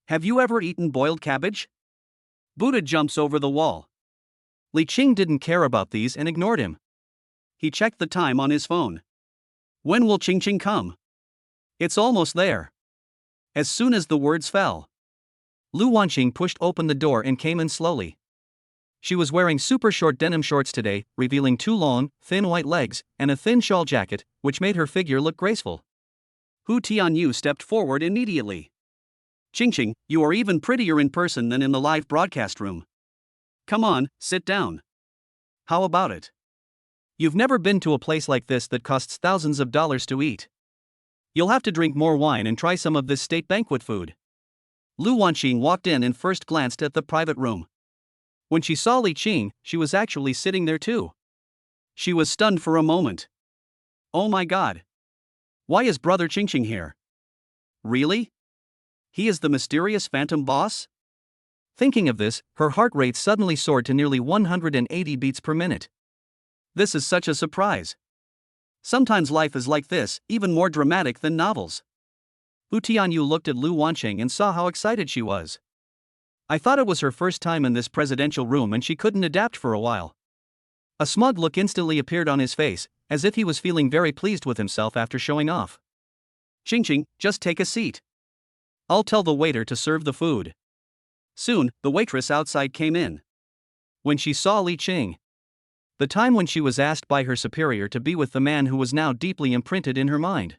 Have you ever eaten boiled cabbage? Buddha jumps over the wall. Li Qing didn't care about these and ignored him. He checked the time on his phone. When will Qing Qing come? It's almost there. As soon as the words fell, Lu Wanqing pushed open the door and came in slowly. She was wearing super short denim shorts today, revealing 2 long, thin white legs, and a thin shawl jacket, which made her figure look graceful. Hu Tianyu stepped forward immediately. Qing Qing, you are even prettier in person than in the live broadcast room. Come on, sit down. How about it? You've never been to a place like this that costs thousands of dollars to eat. You'll have to drink more wine and try some of this state banquet food. Lu Wanqing walked in and first glanced at the private room. When she saw Li Qing, she was actually sitting there too. She was stunned for a moment. Oh my god. Why is brother Qing Qing here? Really? He is the mysterious phantom boss? Thinking of this, her heart rate suddenly soared to nearly 180 beats per minute. This is such a surprise. Sometimes life is like this, even more dramatic than novels. Hu Tianyu looked at Lu Wanqing and saw how excited she was. I thought it was her first time in this presidential room and she couldn't adapt for a while. A smug look instantly appeared on his face, as if he was feeling very pleased with himself after showing off. Qing Qing, just take a seat. I'll tell the waiter to serve the food. Soon, the waitress outside came in. When she saw Li Qing, the time when she was asked by her superior to be with the man who was now deeply imprinted in her mind,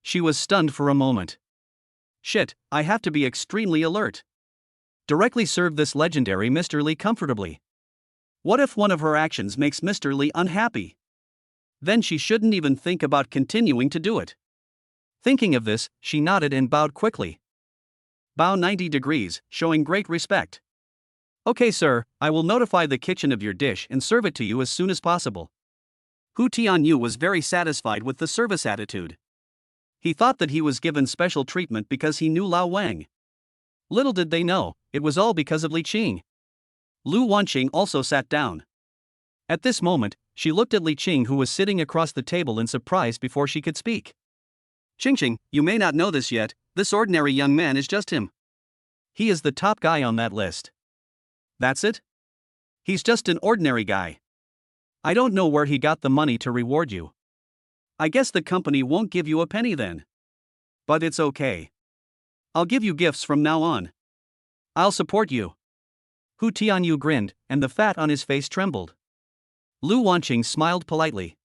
she was stunned for a moment. Shit, I have to be extremely alert. Directly serve this legendary Mr. Li comfortably. What if one of her actions makes Mr. Li unhappy? Then she shouldn't even think about continuing to do it. Thinking of this, she nodded and bowed quickly. Bow 90 degrees, showing great respect. Okay sir, I will notify the kitchen of your dish and serve it to you as soon as possible. Hu Tianyu was very satisfied with the service attitude. He thought that he was given special treatment because he knew Lao Wang. Little did they know, it was all because of Li Qing. Lu Wanqing also sat down. At this moment, she looked at Li Qing who was sitting across the table in surprise before she could speak. Qing Qing, you may not know this yet, this ordinary young man is just him. He is the top guy on that list. That's it? He's just an ordinary guy. I don't know where he got the money to reward you. I guess the company won't give you a penny then. But it's okay. I'll give you gifts from now on. I'll support you. Hu Tianyu grinned, and the fat on his face trembled. Lu Wanqing smiled politely.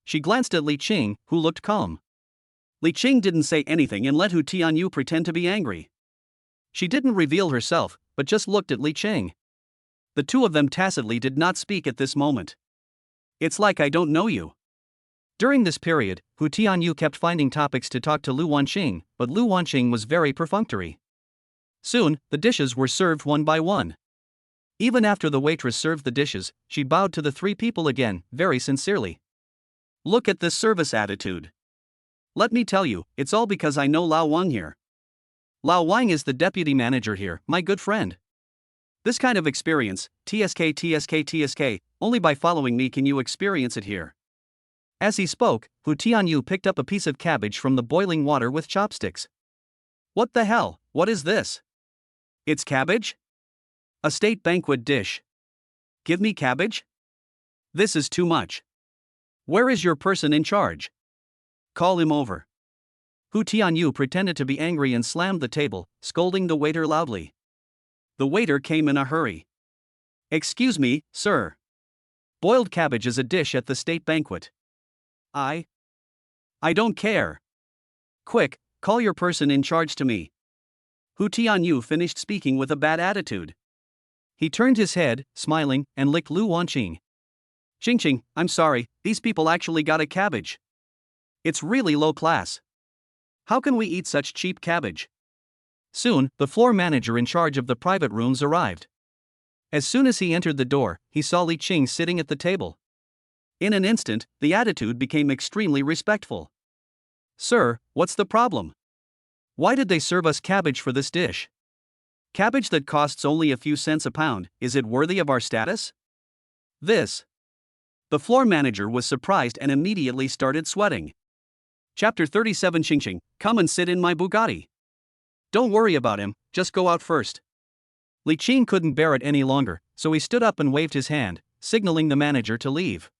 She glanced at Li Qing, who looked calm. Li Qing didn't say anything and let Hu Tianyu pretend to be angry. She didn't reveal herself, but just looked at Li Qing. The two of them tacitly did not speak at this moment. It's like I don't know you. During this period, Hu Tianyu kept finding topics to talk to Lu Wanqing, but Lu Wanqing was very perfunctory. Soon, the dishes were served one by one. Even after the waitress served the dishes, she bowed to the 3 people again, very sincerely. Look at this service attitude. Let me tell you, it's all because I know Lao Wang here. Lao Wang is the deputy manager here, my good friend. This kind of experience, TSK, only by following me can you experience it here. As he spoke, Hu Tianyu picked up a piece of cabbage from the boiling water with chopsticks. What the hell, what is this? It's cabbage? A state banquet dish. Give me cabbage? This is too much. Where is your person in charge? Call him over. Hu Tianyu pretended to be angry and slammed the table, scolding the waiter loudly. The waiter came in a hurry. "Excuse me, sir. Boiled cabbage is a dish at the state banquet." I don't care. Quick, call your person in charge to me." Hu Tianyu finished speaking with a bad attitude. He turned his head, smiling, and licked Lu Wanqing. "Qingqing, I'm sorry, these people actually got a cabbage. It's really low class. How can we eat such cheap cabbage?" Soon, the floor manager in charge of the private rooms arrived. As soon as he entered the door, he saw Li Qing sitting at the table. In an instant, the attitude became extremely respectful. "Sir, what's the problem? Why did they serve us cabbage for this dish? Cabbage that costs only a few cents a pound, is it worthy of our status?" This. The floor manager was surprised and immediately started sweating. Chapter 37. Qingqing, come and sit in my Bugatti. Don't worry about him, just go out first. Li Qing couldn't bear it any longer, so he stood up and waved his hand, signaling the manager to leave.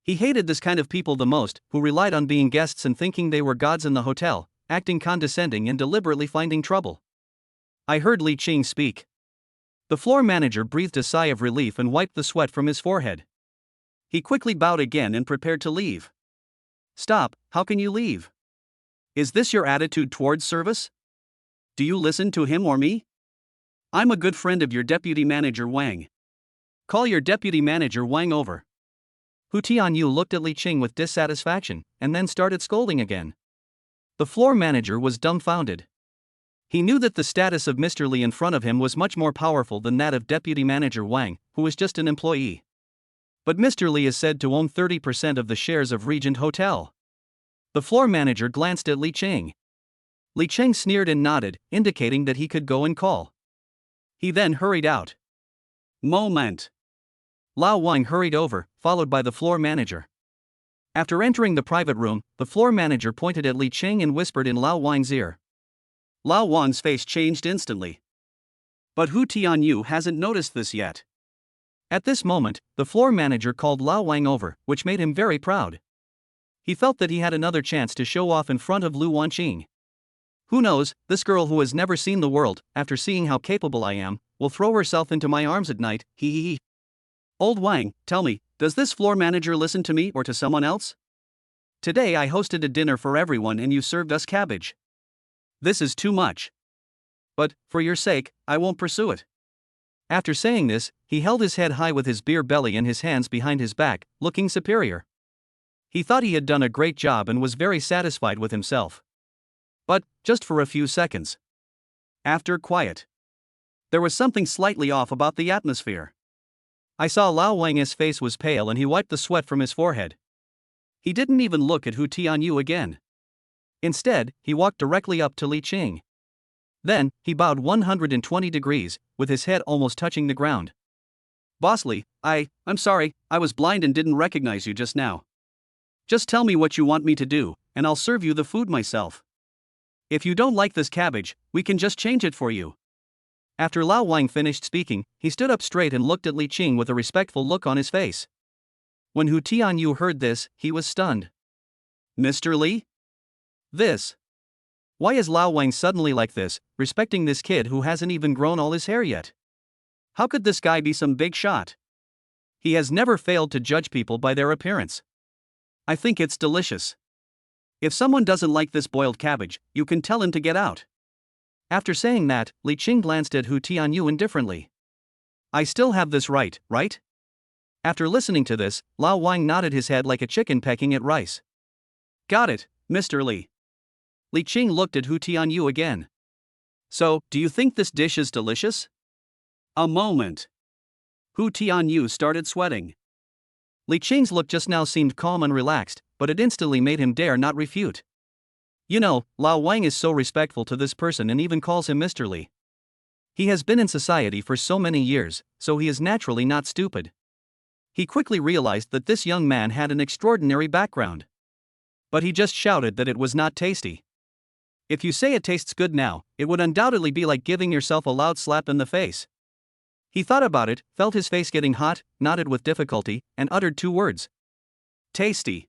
He hated this kind of people the most, who relied on being guests and thinking they were gods in the hotel, acting condescending and deliberately finding trouble. I heard Li Qing speak. The floor manager breathed a sigh of relief and wiped the sweat from his forehead. He quickly bowed again and prepared to leave. Stop, how can you leave? Is this your attitude towards service? Do you listen to him or me? I'm a good friend of your deputy manager Wang. Call your deputy manager Wang over. Hu Tianyu looked at Li Qing with dissatisfaction, and then started scolding again. The floor manager was dumbfounded. He knew that the status of Mr. Li in front of him was much more powerful than that of deputy manager Wang, who was just an employee. But Mr. Li is said to own 30% of the shares of Regent Hotel. The floor manager glanced at Li Qing. Li Qing sneered and nodded, indicating that he could go and call. He then hurried out. Moment. Lao Wang hurried over, followed by the floor manager. After entering the private room, the floor manager pointed at Li Qing and whispered in Lao Wang's ear. Lao Wang's face changed instantly. But Hu Tianyu hasn't noticed this yet. At this moment, the floor manager called Lao Wang over, which made him very proud. He felt that he had another chance to show off in front of Lu Wanqing. Who knows, this girl who has never seen the world, after seeing how capable I am, will throw herself into my arms at night, hee hee hee. Old Wang, tell me, does this floor manager listen to me or to someone else? Today I hosted a dinner for everyone and you served us cabbage. This is too much. But, for your sake, I won't pursue it. After saying this, he held his head high with his beer belly and his hands behind his back, looking superior. He thought he had done a great job and was very satisfied with himself. But, just for a few seconds. After quiet. There was something slightly off about the atmosphere. I saw Lao Wang's face was pale and he wiped the sweat from his forehead. He didn't even look at Hu Tianyu again. Instead, he walked directly up to Li Qing. Then, he bowed 120 degrees, with his head almost touching the ground. Boss Li, I'm sorry, I was blind and didn't recognize you just now. Just tell me what you want me to do, and I'll serve you the food myself. If you don't like this cabbage, we can just change it for you. After Lao Wang finished speaking, he stood up straight and looked at Li Qing with a respectful look on his face. When Hu Tianyu heard this, he was stunned. Mr. Li? This. Why is Lao Wang suddenly like this, respecting this kid who hasn't even grown all his hair yet? How could this guy be some big shot? He has never failed to judge people by their appearance. I think it's delicious. If someone doesn't like this boiled cabbage, you can tell him to get out. After saying that, Li Qing glanced at Hu Tianyu indifferently. I still have this right? After listening to this, Lao Wang nodded his head like a chicken pecking at rice. Got it, Mr. Li. Li Qing looked at Hu Tianyu again. So, do you think this dish is delicious? A moment. Hu Tianyu started sweating. Li Qing's look just now seemed calm and relaxed, but it instantly made him dare not refute. You know, Lao Wang is so respectful to this person and even calls him Mr. Li. He has been in society for so many years, so he is naturally not stupid. He quickly realized that this young man had an extraordinary background. But he just shouted that it was not tasty. If you say it tastes good now, it would undoubtedly be like giving yourself a loud slap in the face. He thought about it, felt his face getting hot, nodded with difficulty, and uttered two words. Tasty.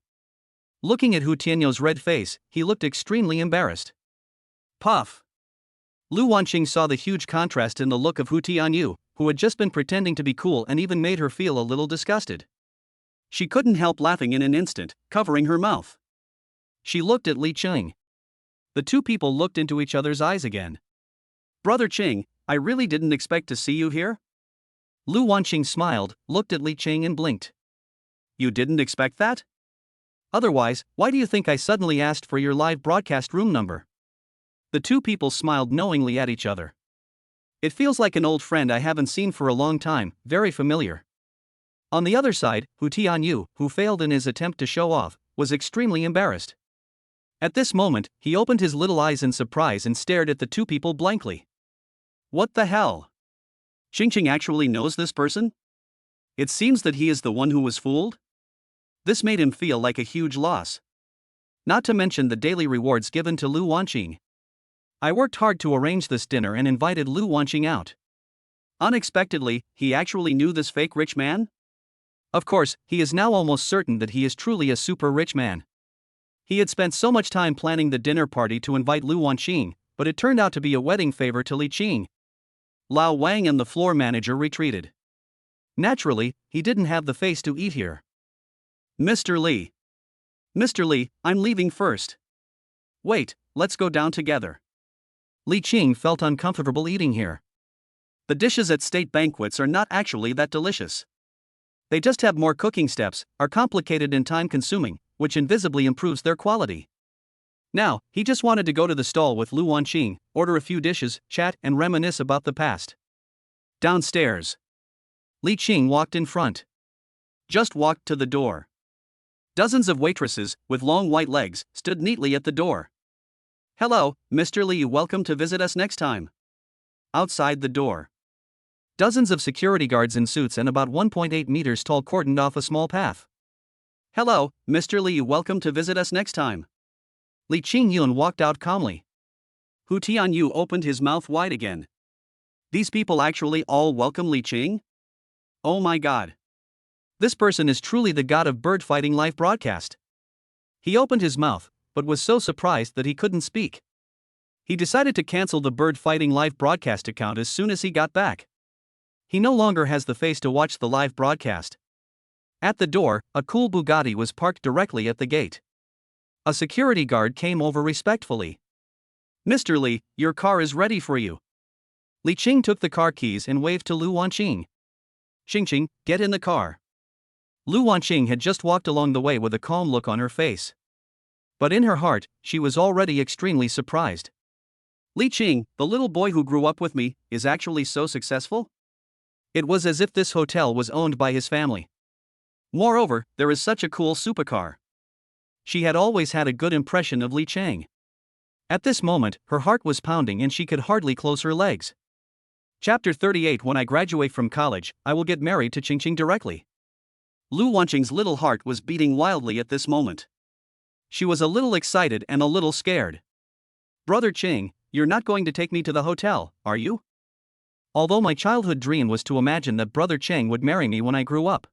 Looking at Hu Tianyou's red face, he looked extremely embarrassed. Puff! Lu Wanqing saw the huge contrast in the look of Hu Tianyou, who had just been pretending to be cool and even made her feel a little disgusted. She couldn't help laughing in an instant, covering her mouth. She looked at Li Qing. The two people looked into each other's eyes again. Brother Qing, I really didn't expect to see you here? Lu Wanqing smiled, looked at Li Qing and blinked. You didn't expect that? Otherwise, why do you think I suddenly asked for your live broadcast room number? The two people smiled knowingly at each other. It feels like an old friend I haven't seen for a long time, very familiar. On the other side, Hu Tianyou, who failed in his attempt to show off, was extremely embarrassed. At this moment, he opened his little eyes in surprise and stared at the two people blankly. What the hell? Qing actually knows this person? It seems that he is the one who was fooled? This made him feel like a huge loss. Not to mention the daily rewards given to Lu Wanqing. I worked hard to arrange this dinner and invited Lu Wanqing out. Unexpectedly, he actually knew this fake rich man? Of course, he is now almost certain that he is truly a super rich man. He had spent so much time planning the dinner party to invite Lu Wanqing, but it turned out to be a wedding favor to Li Qing. Lao Wang and the floor manager retreated. Naturally, he didn't have the face to eat here. Mr. Li. Mr. Li, I'm leaving first. Wait, let's go down together. Li Qing felt uncomfortable eating here. The dishes at state banquets are not actually that delicious. They just have more cooking steps, are complicated and time-consuming, which invisibly improves their quality. Now, he just wanted to go to the stall with Lu Wanqing, order a few dishes, chat and reminisce about the past. Downstairs. Li Qing walked in front. Just walked to the door. Dozens of waitresses, with long white legs, stood neatly at the door. Hello, Mr. Li, welcome to visit us next time. Outside the door. Dozens of security guards in suits and about 1.8 meters tall cordoned off a small path. Hello, Mr. Li, welcome to visit us next time. Li Qingyun walked out calmly. Hu Tianyou opened his mouth wide again. These people actually all welcome Li Qing? Oh my god. This person is truly the god of bird fighting live broadcast. He opened his mouth, but was so surprised that he couldn't speak. He decided to cancel the bird fighting live broadcast account as soon as he got back. He no longer has the face to watch the live broadcast. At the door, a cool Bugatti was parked directly at the gate. A security guard came over respectfully. Mr. Li, your car is ready for you. Li Qing took the car keys and waved to Lu Wanqing. Qing, get in the car. Lu Wanqing had just walked along the way with a calm look on her face. But in her heart, she was already extremely surprised. Li Qing, the little boy who grew up with me, is actually so successful? It was as if this hotel was owned by his family. Moreover, there is such a cool supercar. She had always had a good impression of Li Qing. At this moment, her heart was pounding and she could hardly close her legs. Chapter 38. When I graduate from college, I will get married to Qing directly. Lu Wanqing's little heart was beating wildly at this moment. She was a little excited and a little scared. Brother Qing, you're not going to take me to the hotel, are you? Although my childhood dream was to imagine that Brother Qing would marry me when I grew up.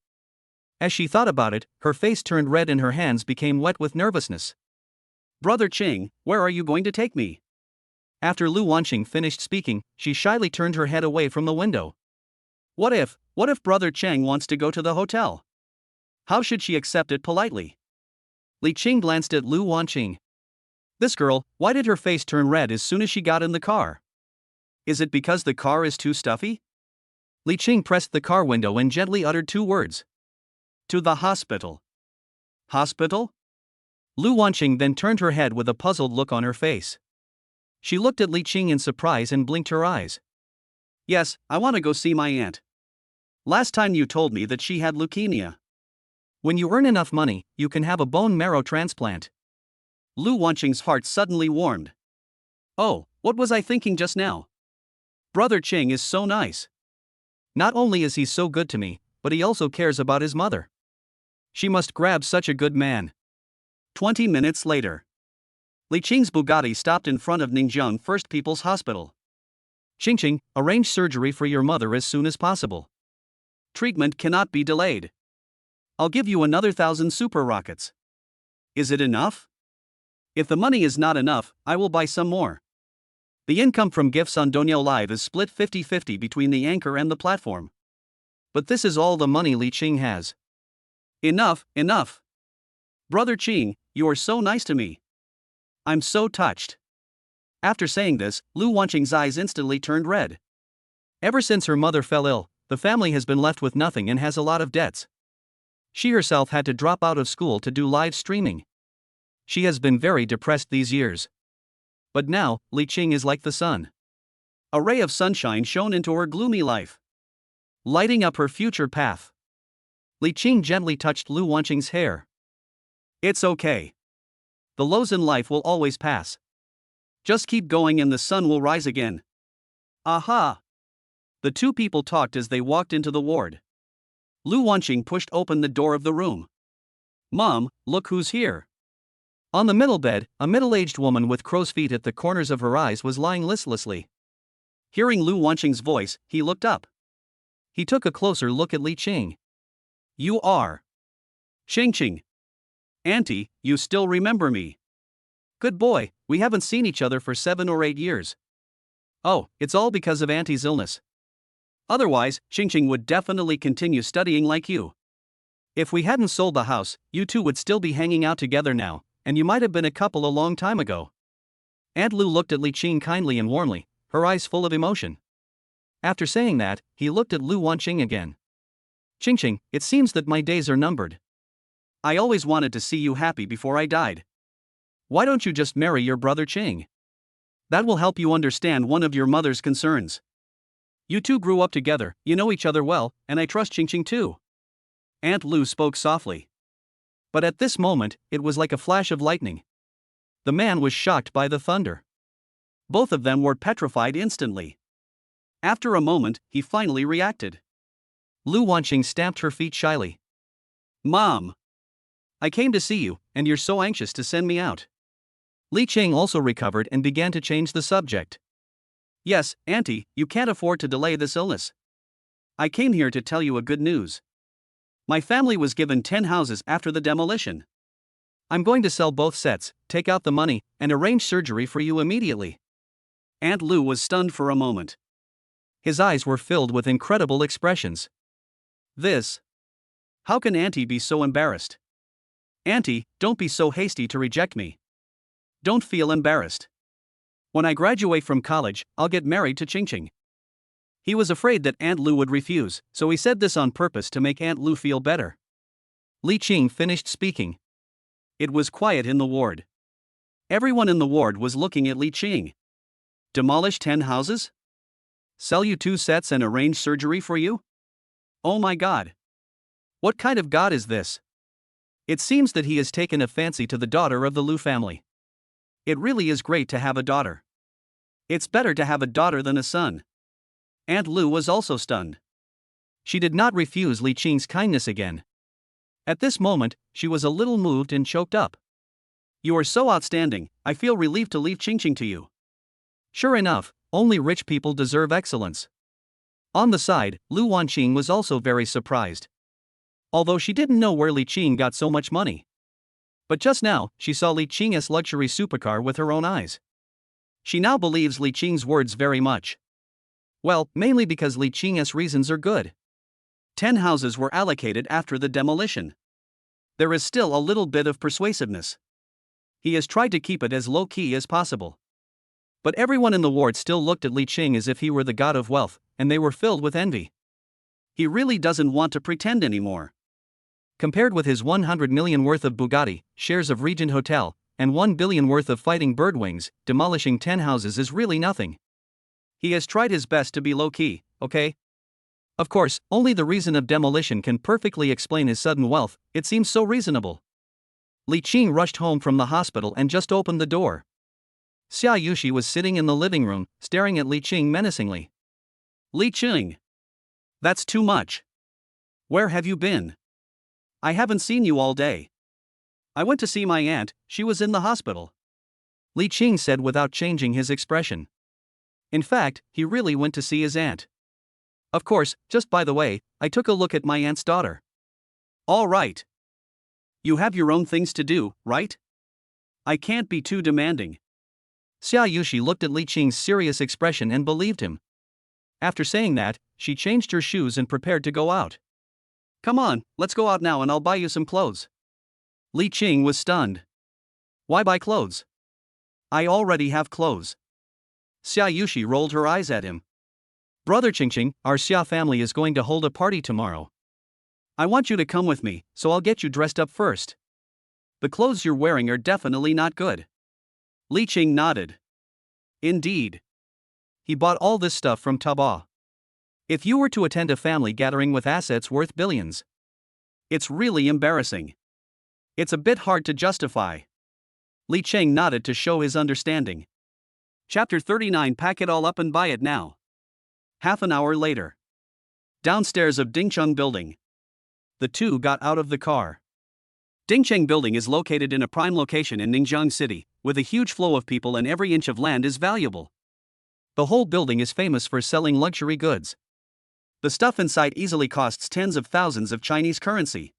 As she thought about it, her face turned red and her hands became wet with nervousness. Brother Qing, where are you going to take me? After Lu Wanqing finished speaking, she shyly turned her head away from the window. What if Brother Qing wants to go to the hotel? How should she accept it politely? Li Qing glanced at Lu Wanqing. This girl, why did her face turn red as soon as she got in the car? Is it because the car is too stuffy? Li Qing pressed the car window and gently uttered two words. To the hospital. Hospital? Lu Wanqing then turned her head with a puzzled look on her face. She looked at Li Qing in surprise and blinked her eyes. Yes, I want to go see my aunt. Last time you told me that she had leukemia. When you earn enough money, you can have a bone marrow transplant. Lu Wanqing's heart suddenly warmed. Oh, what was I thinking just now? Brother Qing is so nice. Not only is he so good to me, but he also cares about his mother. She must grab such a good man. 20 minutes later. Li Qing's Bugatti stopped in front of Ningjiang First People's Hospital. Qing, arrange surgery for your mother as soon as possible. Treatment cannot be delayed. I'll give you another 1,000 super rockets. Is it enough? If the money is not enough, I will buy some more. The income from gifts on Donyo Live is split 50-50 between the anchor and the platform. But this is all the money Li Qing has. Enough, enough. Brother Qing, you are so nice to me. I'm so touched. After saying this, Lu Wanqing's eyes instantly turned red. Ever since her mother fell ill, the family has been left with nothing and has a lot of debts. She herself had to drop out of school to do live streaming. She has been very depressed these years. But now, Li Qing is like the sun. A ray of sunshine shone into her gloomy life, lighting up her future path. Li Qing gently touched Lu Wanqing's hair. It's okay. The lows in life will always pass. Just keep going and the sun will rise again. Aha! The two people talked as they walked into the ward. Lu Wanqing pushed open the door of the room. Mom, look who's here. On the middle bed, a middle-aged woman with crow's feet at the corners of her eyes was lying listlessly. Hearing Lu Wanqing's voice, he looked up. He took a closer look at Li Qing. You are Qing. Auntie, you still remember me. Good boy, we haven't seen each other for 7 or 8 years. Oh, it's all because of Auntie's illness. Otherwise, Qing would definitely continue studying like you. If we hadn't sold the house, you two would still be hanging out together now, and you might have been a couple a long time ago. Aunt Lu looked at Li Qing kindly and warmly, her eyes full of emotion. After saying that, he looked at Lu Wanqing again. Qing, it seems that my days are numbered. I always wanted to see you happy before I died. Why don't you just marry your brother Qing? That will help you understand one of your mother's concerns. You two grew up together, you know each other well, and I trust Qing too. Aunt Lu spoke softly. But at this moment, it was like a flash of lightning. The man was shocked by the thunder. Both of them were petrified instantly. After a moment, he finally reacted. Lu Wanqing stamped her feet shyly. Mom! I came to see you, and you're so anxious to send me out. Li Qing also recovered and began to change the subject. Yes, Auntie, you can't afford to delay this illness. I came here to tell you a good news. My family was given 10 houses after the demolition. I'm going to sell both sets, take out the money, and arrange surgery for you immediately. Aunt Lu was stunned for a moment. His eyes were filled with incredible expressions. This. How can Auntie be so embarrassed? Auntie, don't be so hasty to reject me. Don't feel embarrassed. When I graduate from college, I'll get married to Qing. He was afraid that Aunt Lu would refuse, so he said this on purpose to make Aunt Lu feel better. Li Qing finished speaking. It was quiet in the ward. Everyone in the ward was looking at Li Qing. Demolish 10 houses? Sell you 2 sets and arrange surgery for you? Oh my God. What kind of God is this? It seems that he has taken a fancy to the daughter of the Lu family. It really is great to have a daughter. It's better to have a daughter than a son. Aunt Lu was also stunned. She did not refuse Li Qing's kindness again. At this moment, she was a little moved and choked up. You are so outstanding, I feel relieved to leave Qing to you. Sure enough, only rich people deserve excellence. On the side, Lu Wanqing was also very surprised. Although she didn't know where Li Qing got so much money. But just now, she saw Li Qing's luxury supercar with her own eyes. She now believes Li Qing's words very much. Well, mainly because Li Qing's reasons are good. 10 houses were allocated after the demolition. There is still a little bit of persuasiveness. He has tried to keep it as low-key as possible. But everyone in the ward still looked at Li Qing as if he were the god of wealth, and they were filled with envy. He really doesn't want to pretend anymore. Compared with his 100 million worth of Bugatti, shares of Regent Hotel, and 1 billion worth of fighting bird wings, demolishing 10 houses is really nothing. He has tried his best to be low-key, okay? Of course, only the reason of demolition can perfectly explain his sudden wealth, it seems so reasonable. Li Qing rushed home from the hospital and just opened the door. Xiaushi was sitting in the living room, staring at Li Qing menacingly. Li Qing! That's too much. Where have you been? I haven't seen you all day. I went to see my aunt, she was in the hospital. Li Qing said without changing his expression. In fact, he really went to see his aunt. Of course, just by the way, I took a look at my aunt's daughter. All right. You have your own things to do, right? I can't be too demanding. Xiaushi looked at Li Qing's serious expression and believed him. After saying that, she changed her shoes and prepared to go out. Come on, let's go out now and I'll buy you some clothes. Li Qing was stunned. Why buy clothes? I already have clothes. Xiaushi rolled her eyes at him. Brother Qingqing, our Xia family is going to hold a party tomorrow. I want you to come with me, so I'll get you dressed up first. The clothes you're wearing are definitely not good. Li Qing nodded. Indeed. He bought all this stuff from Taobao. If you were to attend a family gathering with assets worth billions, it's really embarrassing. It's a bit hard to justify. Li Qing nodded to show his understanding. Chapter 39. Pack it all up and buy it now. Half an hour later. Downstairs of Dingcheng Building. The two got out of the car. Dingcheng Building is located in a prime location in Ningjiang City, with a huge flow of people and every inch of land is valuable. The whole building is famous for selling luxury goods. The stuff inside easily costs tens of thousands of Chinese currency.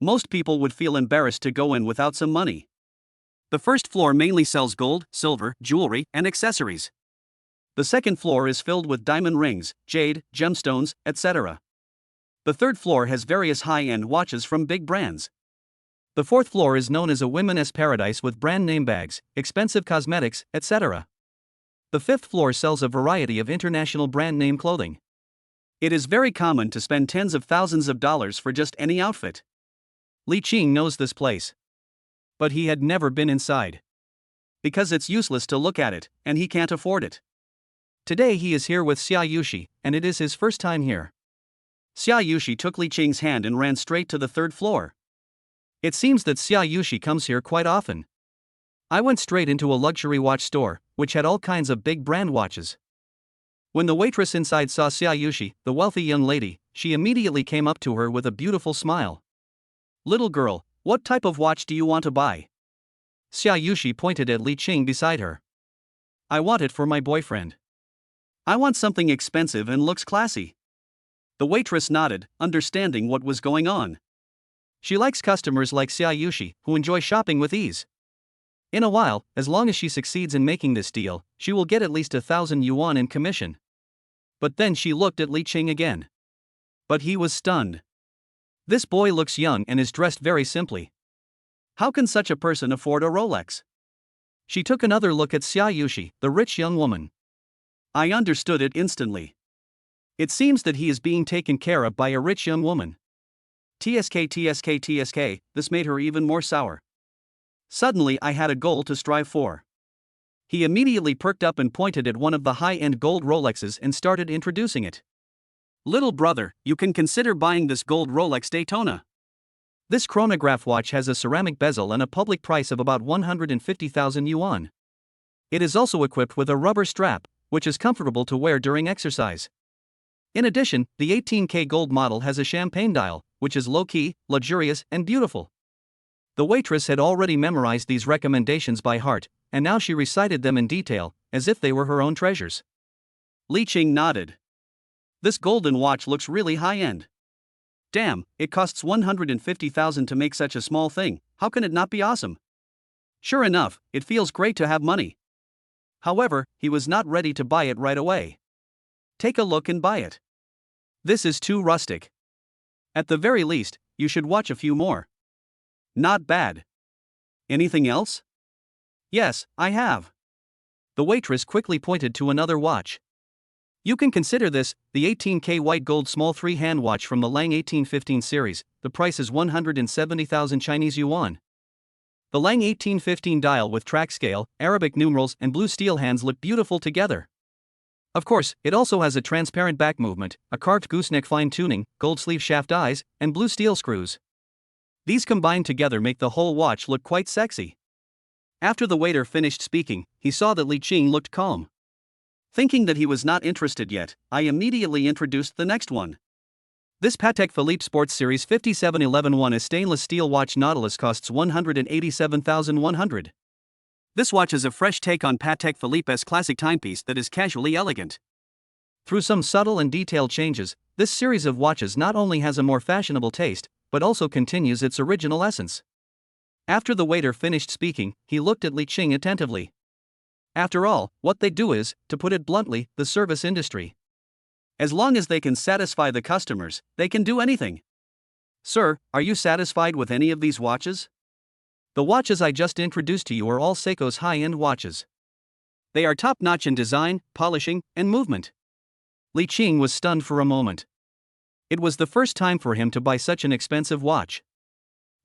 Most people would feel embarrassed to go in without some money. The first floor mainly sells gold, silver, jewelry, and accessories. The second floor is filled with diamond rings, jade, gemstones, etc. The third floor has various high-end watches from big brands. The fourth floor is known as a women's paradise with brand name bags, expensive cosmetics, etc. The fifth floor sells a variety of international brand name clothing. It is very common to spend tens of thousands of dollars for just any outfit. Li Qing knows this place. But he had never been inside. Because it's useless to look at it, and he can't afford it. Today he is here with Xiaushi, and it is his first time here. Xiaushi took Li Qing's hand and ran straight to the third floor. It seems that Xiaushi comes here quite often. I went straight into a luxury watch store, which had all kinds of big brand watches. When the waitress inside saw Xiaushi, the wealthy young lady, she immediately came up to her with a beautiful smile. Little girl, what type of watch do you want to buy? Xiaushi pointed at Li Qing beside her. I want it for my boyfriend. I want something expensive and looks classy. The waitress nodded, understanding what was going on. She likes customers like Xiaushi, who enjoy shopping with ease. In a while, as long as she succeeds in making this deal, she will get at least 1,000 yuan in commission. But then she looked at Li Qing again. But he was stunned. This boy looks young and is dressed very simply. How can such a person afford a Rolex? She took another look at Xiaushi, the rich young woman. I understood it instantly. It seems that he is being taken care of by a rich young woman. TSK, this made her even more sour. Suddenly I had a goal to strive for. He immediately perked up and pointed at one of the high-end gold Rolexes and started introducing it. Little brother, you can consider buying this gold Rolex Daytona. This chronograph watch has a ceramic bezel and a public price of about 150,000 yuan. It is also equipped with a rubber strap, which is comfortable to wear during exercise. In addition, the 18K gold model has a champagne dial, which is low-key, luxurious, and beautiful. The waitress had already memorized these recommendations by heart, and now she recited them in detail, as if they were her own treasures. Li Qing nodded. This golden watch looks really high-end. Damn, it costs 150,000 to make such a small thing, how can it not be awesome? Sure enough, it feels great to have money. However, he was not ready to buy it right away. Take a look and buy it. This is too rustic. At the very least, you should watch a few more. Not bad. Anything else? Yes, I have. The waitress quickly pointed to another watch. You can consider this, the 18K white gold small 3-hand watch from the Lang 1815 series, the price is 170,000 Chinese yuan. The Lang 1815 dial with track scale, Arabic numerals and blue steel hands look beautiful together. Of course, it also has a transparent back movement, a carved gooseneck fine tuning, gold sleeve shaft eyes, and blue steel screws. These combined together make the whole watch look quite sexy. After the waiter finished speaking, he saw that Li Qing looked calm. Thinking that he was not interested yet, I immediately introduced the next one. This Patek Philippe Sports Series 5711 is stainless steel watch Nautilus costs 187,100. This watch is a fresh take on Patek Philippe's classic timepiece that is casually elegant. Through some subtle and detailed changes, this series of watches not only has a more fashionable taste, but also continues its original essence. After the waiter finished speaking, he looked at Li Qing attentively. After all, what they do is, to put it bluntly, the service industry. As long as they can satisfy the customers, they can do anything. Sir, are you satisfied with any of these watches? The watches I just introduced to you are all Seiko's high-end watches. They are top-notch in design, polishing, and movement. Li Qing was stunned for a moment. It was the first time for him to buy such an expensive watch.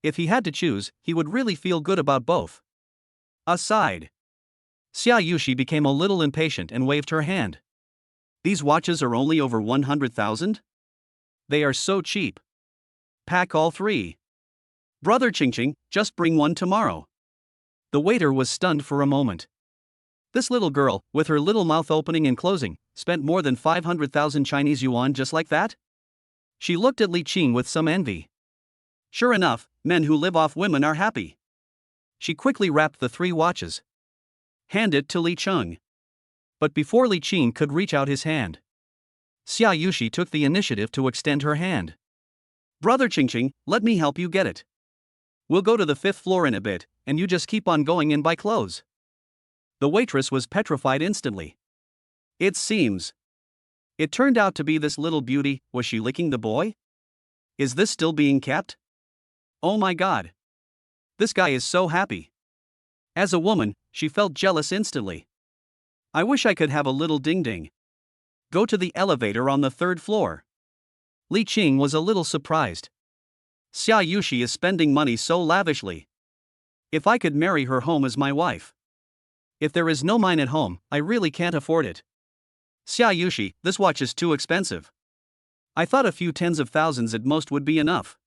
If he had to choose, he would really feel good about both. Aside. Xiaushi became a little impatient and waved her hand. These watches are only over 100,000? They are so cheap. Pack all three. Brother Qingqing, just bring one tomorrow. The waiter was stunned for a moment. This little girl, with her little mouth opening and closing, spent more than 500,000 Chinese yuan just like that? She looked at Li Qing with some envy. Sure enough, men who live off women are happy. She quickly wrapped the three watches. Hand it to Li Qing. But before Li Qing could reach out his hand, Xiaushi took the initiative to extend her hand. Brother Qingqing, let me help you get it. We'll go to the 5th floor in a bit, and you just keep on going and buy clothes. The waitress was petrified instantly. It seems. It turned out to be this little beauty. Was she licking the boy? Is this still being kept? Oh my god. This guy is so happy. As a woman, she felt jealous instantly. I wish I could have a little ding-ding. Go to the elevator on the 3rd floor. Li Qing was a little surprised. Xiaushi is spending money so lavishly. If I could marry her home as my wife. If there is no mine at home, I really can't afford it. Xiaushi, this watch is too expensive. I thought a few tens of thousands at most would be enough.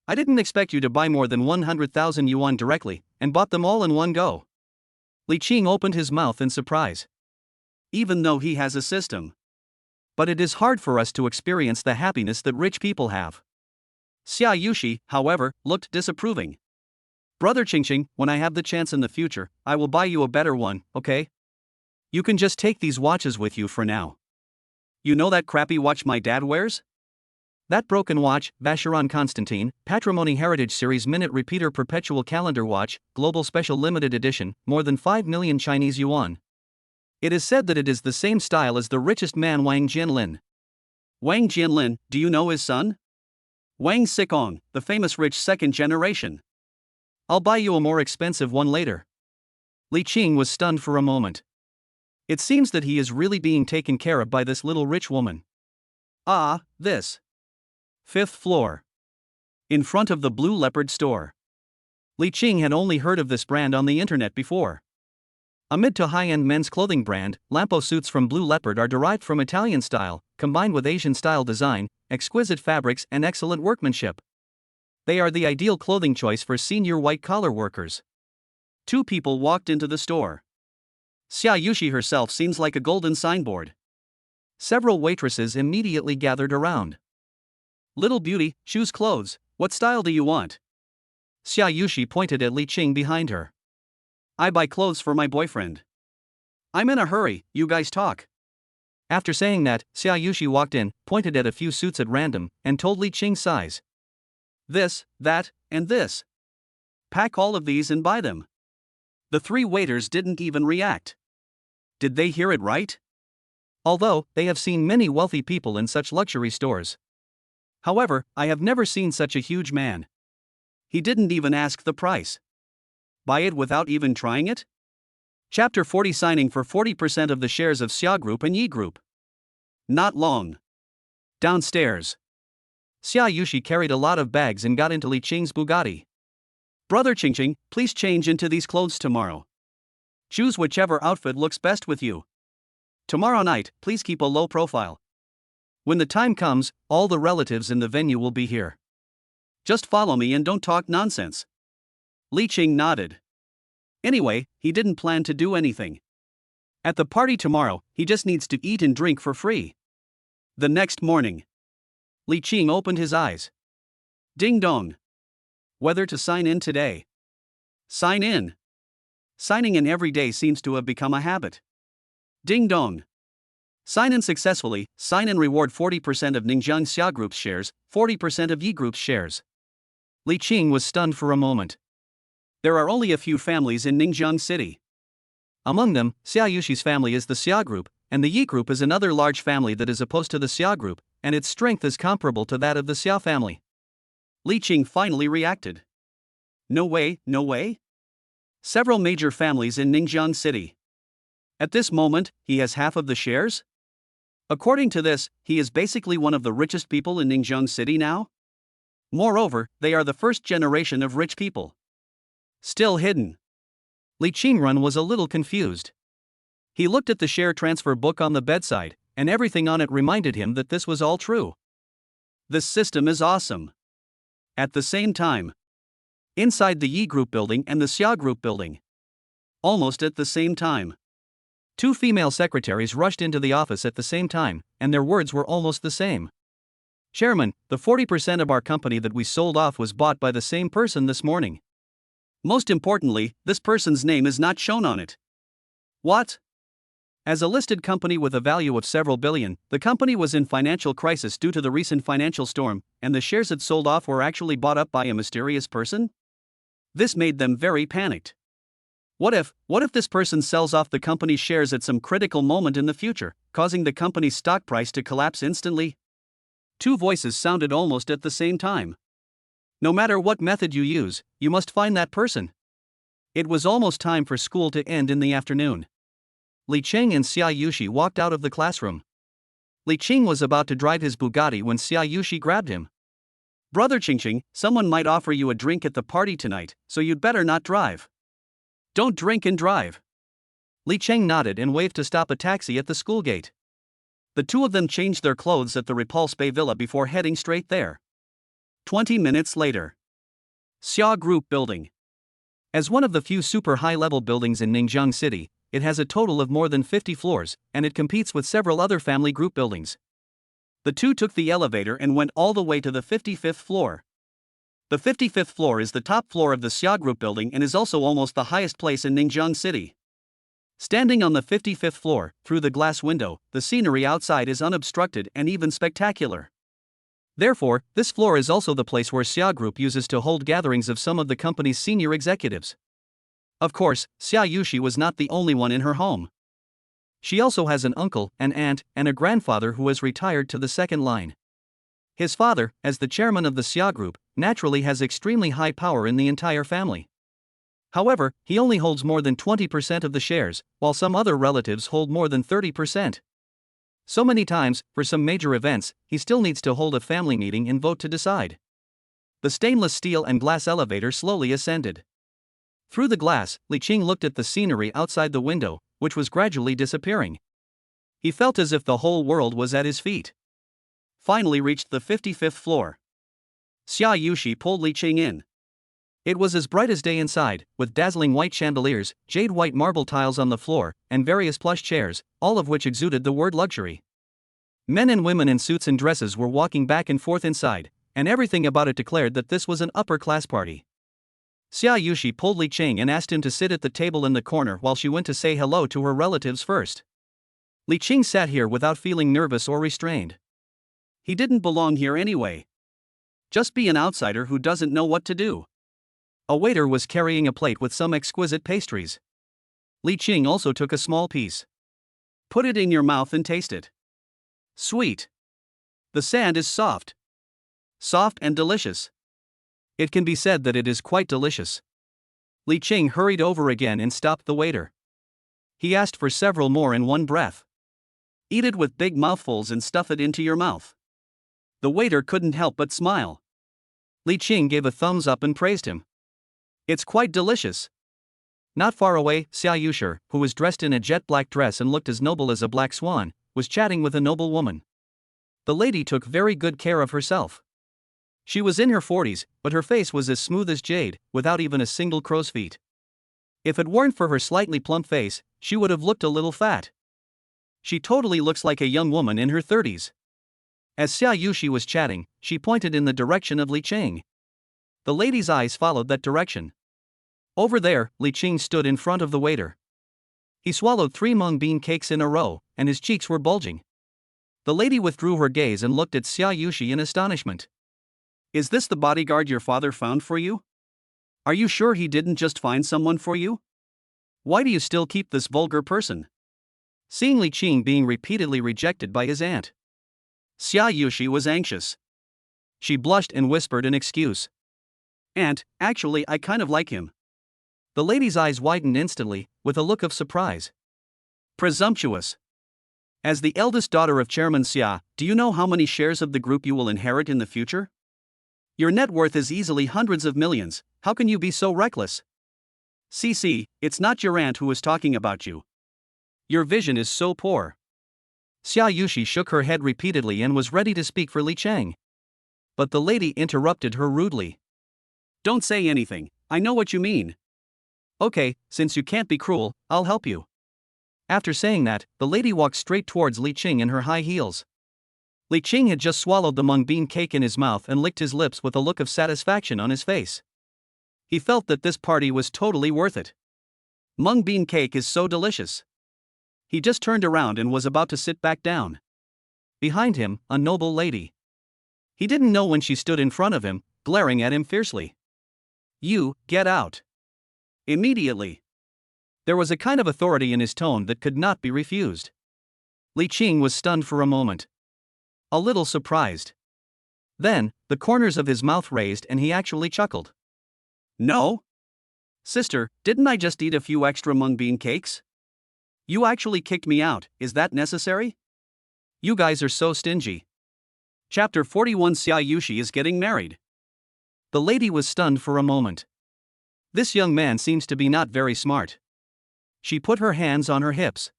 I didn't expect you to buy more than 100,000 yuan directly, and bought them all in one go. Li Qing opened his mouth in surprise. Even though he has a system. But it is hard for us to experience the happiness that rich people have. Xiaushi, however, looked disapproving. Brother Qingqing, when I have the chance in the future, I will buy you a better one, okay? You can just take these watches with you for now. You know that crappy watch my dad wears? That broken watch, Vacheron Constantine, Patrimony Heritage Series Minute Repeater Perpetual Calendar Watch, Global Special Limited Edition, more than 5 million Chinese yuan. It is said that it is the same style as the richest man Wang Jianlin. Wang Jianlin, do you know his son? Wang Xikong, the famous rich 2nd generation. I'll buy you a more expensive one later. Li Qing was stunned for a moment. It seems that he is really being taken care of by this little rich woman. Ah, this. 5th floor. In front of the Blue Leopard store. Li Qing had only heard of this brand on the internet before. A mid to high-end men's clothing brand, Lampo suits from Blue Leopard are derived from Italian style, combined with Asian style design, exquisite fabrics and excellent workmanship. They are the ideal clothing choice for senior white-collar workers. Two people walked into the store. Xiaushi herself seems like a golden signboard. Several waitresses immediately gathered around. Little beauty, choose clothes, what style do you want? Xiaushi pointed at Li Qing behind her. I buy clothes for my boyfriend. I'm in a hurry, you guys talk. After saying that, Xiaushi walked in, pointed at a few suits at random, and told Li Qing's size. This, that, and this. Pack all of these and buy them. The three waiters didn't even react. Did they hear it right? Although, they have seen many wealthy people in such luxury stores. However, I have never seen such a huge man. He didn't even ask the price. Buy it without even trying it? Chapter 40 Signing for 40% of the shares of Xia Group and Yi Group. Not long. Downstairs. Xiaushi carried a lot of bags and got into Li Qing's Bugatti. Brother Qingqing, please change into these clothes tomorrow. Choose whichever outfit looks best with you. Tomorrow night, please keep a low profile. When the time comes, all the relatives in the venue will be here. Just follow me and don't talk nonsense. Li Qing nodded. Anyway, he didn't plan to do anything. At the party tomorrow, he just needs to eat and drink for free. The next morning, Li Qing opened his eyes. Ding dong. Whether to sign in today. Sign in. Signing in every day seems to have become a habit. Ding dong. Sign in successfully, sign in reward 40% of Ningjiang Xia Group's shares, 40% of Yi Group's shares. Li Qing was stunned for a moment. There are only a few families in Ningjiang City. Among them, Xiaoyushi's family is the Xia group, and the Yi group is another large family that is opposed to the Xia group, and its strength is comparable to that of the Xia family. Li Qing finally reacted. No way, no way? Several major families in Ningjiang City. At this moment, he has half of the shares? According to this, he is basically one of the richest people in Ningjiang City now? Moreover, they are the first generation of rich people. Still hidden. Li Qingrun was a little confused. He looked at the share transfer book on the bedside, and everything on it reminded him that this was all true. This system is awesome. At the same time, inside the Yi Group building and the Xia Group building, almost at the same time, two female secretaries rushed into the office at the same time, and their words were almost the same. Chairman, the 40% of our company that we sold off was bought by the same person this morning. Most importantly, this person's name is not shown on it. What? As a listed company with a value of several billion, the company was in financial crisis due to the recent financial storm, and the shares it sold off were actually bought up by a mysterious person? This made them very panicked. What if this person sells off the company's shares at some critical moment in the future, causing the company's stock price to collapse instantly? Two voices sounded almost at the same time. No matter what method you use, you must find that person. It was almost time for school to end in the afternoon. Li Qing and Xiaushi walked out of the classroom. Li Qing was about to drive his Bugatti when Xiaushi grabbed him. Brother Qingqing, someone might offer you a drink at the party tonight, so you'd better not drive. Don't drink and drive. Li Qing nodded and waved to stop a taxi at the school gate. The two of them changed their clothes at the Repulse Bay Villa before heading straight there. 20 minutes later. Xia Group Building. As one of the few super high-level buildings in Ningjiang City, it has a total of more than 50 floors, and it competes with several other family group buildings. The two took the elevator and went all the way to the 55th floor. The 55th floor is the top floor of the Xia Group building and is also almost the highest place in Ningjiang City. Standing on the 55th floor, through the glass window, the scenery outside is unobstructed and even spectacular. Therefore, this floor is also the place where Xia Group uses to hold gatherings of some of the company's senior executives. Of course, Xiaushi was not the only one in her home. She also has an uncle, an aunt, and a grandfather who has retired to the second line. His father, as the chairman of the Xia Group, naturally has extremely high power in the entire family. However, he only holds more than 20% of the shares, while some other relatives hold more than 30%. So many times, for some major events, he still needs to hold a family meeting and vote to decide. The stainless steel and glass elevator slowly ascended. Through the glass, Li Qing looked at the scenery outside the window, which was gradually disappearing. He felt as if the whole world was at his feet. Finally reached the 55th floor. Xiaushi pulled Li Qing in. It was as bright as day inside, with dazzling white chandeliers, jade-white marble tiles on the floor, and various plush chairs, all of which exuded the word luxury. Men and women in suits and dresses were walking back and forth inside, and everything about it declared that this was an upper-class party. Xiaushi pulled Li Qing and asked him to sit at the table in the corner while she went to say hello to her relatives first. Li Qing sat here without feeling nervous or restrained. He didn't belong here anyway. Just be an outsider who doesn't know what to do. A waiter was carrying a plate with some exquisite pastries. Li Qing also took a small piece. Put it in your mouth and taste it. Sweet. The sand is soft. Soft and delicious. It can be said that it is quite delicious. Li Qing hurried over again and stopped the waiter. He asked for several more in one breath. Eat it with big mouthfuls and stuff it into your mouth. The waiter couldn't help but smile. Li Qing gave a thumbs up and praised him. It's quite delicious. Not far away, Xiaushi, who was dressed in a jet-black dress and looked as noble as a black swan, was chatting with a noble woman. The lady took very good care of herself. She was in her 40s, but her face was as smooth as jade, without even a single crow's feet. If it weren't for her slightly plump face, she would have looked a little fat. She totally looks like a young woman in her 30s. As Xiaushi was chatting, she pointed in the direction of Li Qing. The lady's eyes followed that direction. Over there, Li Qing stood in front of the waiter. He swallowed 3 mung bean cakes in a row, and his cheeks were bulging. The lady withdrew her gaze and looked at Xiaushi in astonishment. Is this the bodyguard your father found for you? Are you sure he didn't just find someone for you? Why do you still keep this vulgar person? Seeing Li Qing being repeatedly rejected by his aunt, Xiaushi was anxious. She blushed and whispered an excuse. Aunt, actually, I kind of like him. The lady's eyes widened instantly, with a look of surprise. Presumptuous. As the eldest daughter of Chairman Xia, do you know how many shares of the group you will inherit in the future? Your net worth is easily hundreds of millions, how can you be so reckless? CC, it's not your aunt who is talking about you. Your vision is so poor. Xiaushi shook her head repeatedly and was ready to speak for Li Cheng. But the lady interrupted her rudely. Don't say anything, I know what you mean. Okay, since you can't be cruel, I'll help you. After saying that, the lady walked straight towards Li Qing in her high heels. Li Qing had just swallowed the mung bean cake in his mouth and licked his lips with a look of satisfaction on his face. He felt that this party was totally worth it. Mung bean cake is so delicious. He just turned around and was about to sit back down. Behind him, a noble lady. He didn't know when she stood in front of him, glaring at him fiercely. You, get out. Immediately. There was a kind of authority in his tone that could not be refused. Li Qing was stunned for a moment. A little surprised. Then, the corners of his mouth raised and he actually chuckled. No? Sister, didn't I just eat a few extra mung bean cakes? You actually kicked me out, is that necessary? You guys are so stingy. Chapter 41 Xiaushi is getting married. The lady was stunned for a moment. This young man seems to be not very smart. She put her hands on her hips.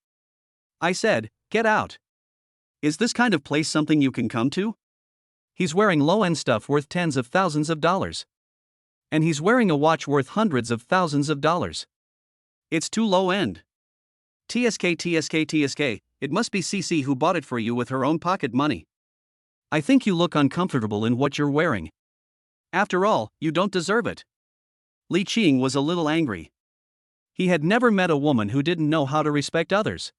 I said, get out. Is this kind of place something you can come to? He's wearing low-end stuff worth tens of thousands of dollars. And he's wearing a watch worth hundreds of thousands of dollars. It's too low-end. TSK, it must be CC who bought it for you with her own pocket money. I think you look uncomfortable in what you're wearing. After all, you don't deserve it. Li Qing was a little angry. He had never met a woman who didn't know how to respect others.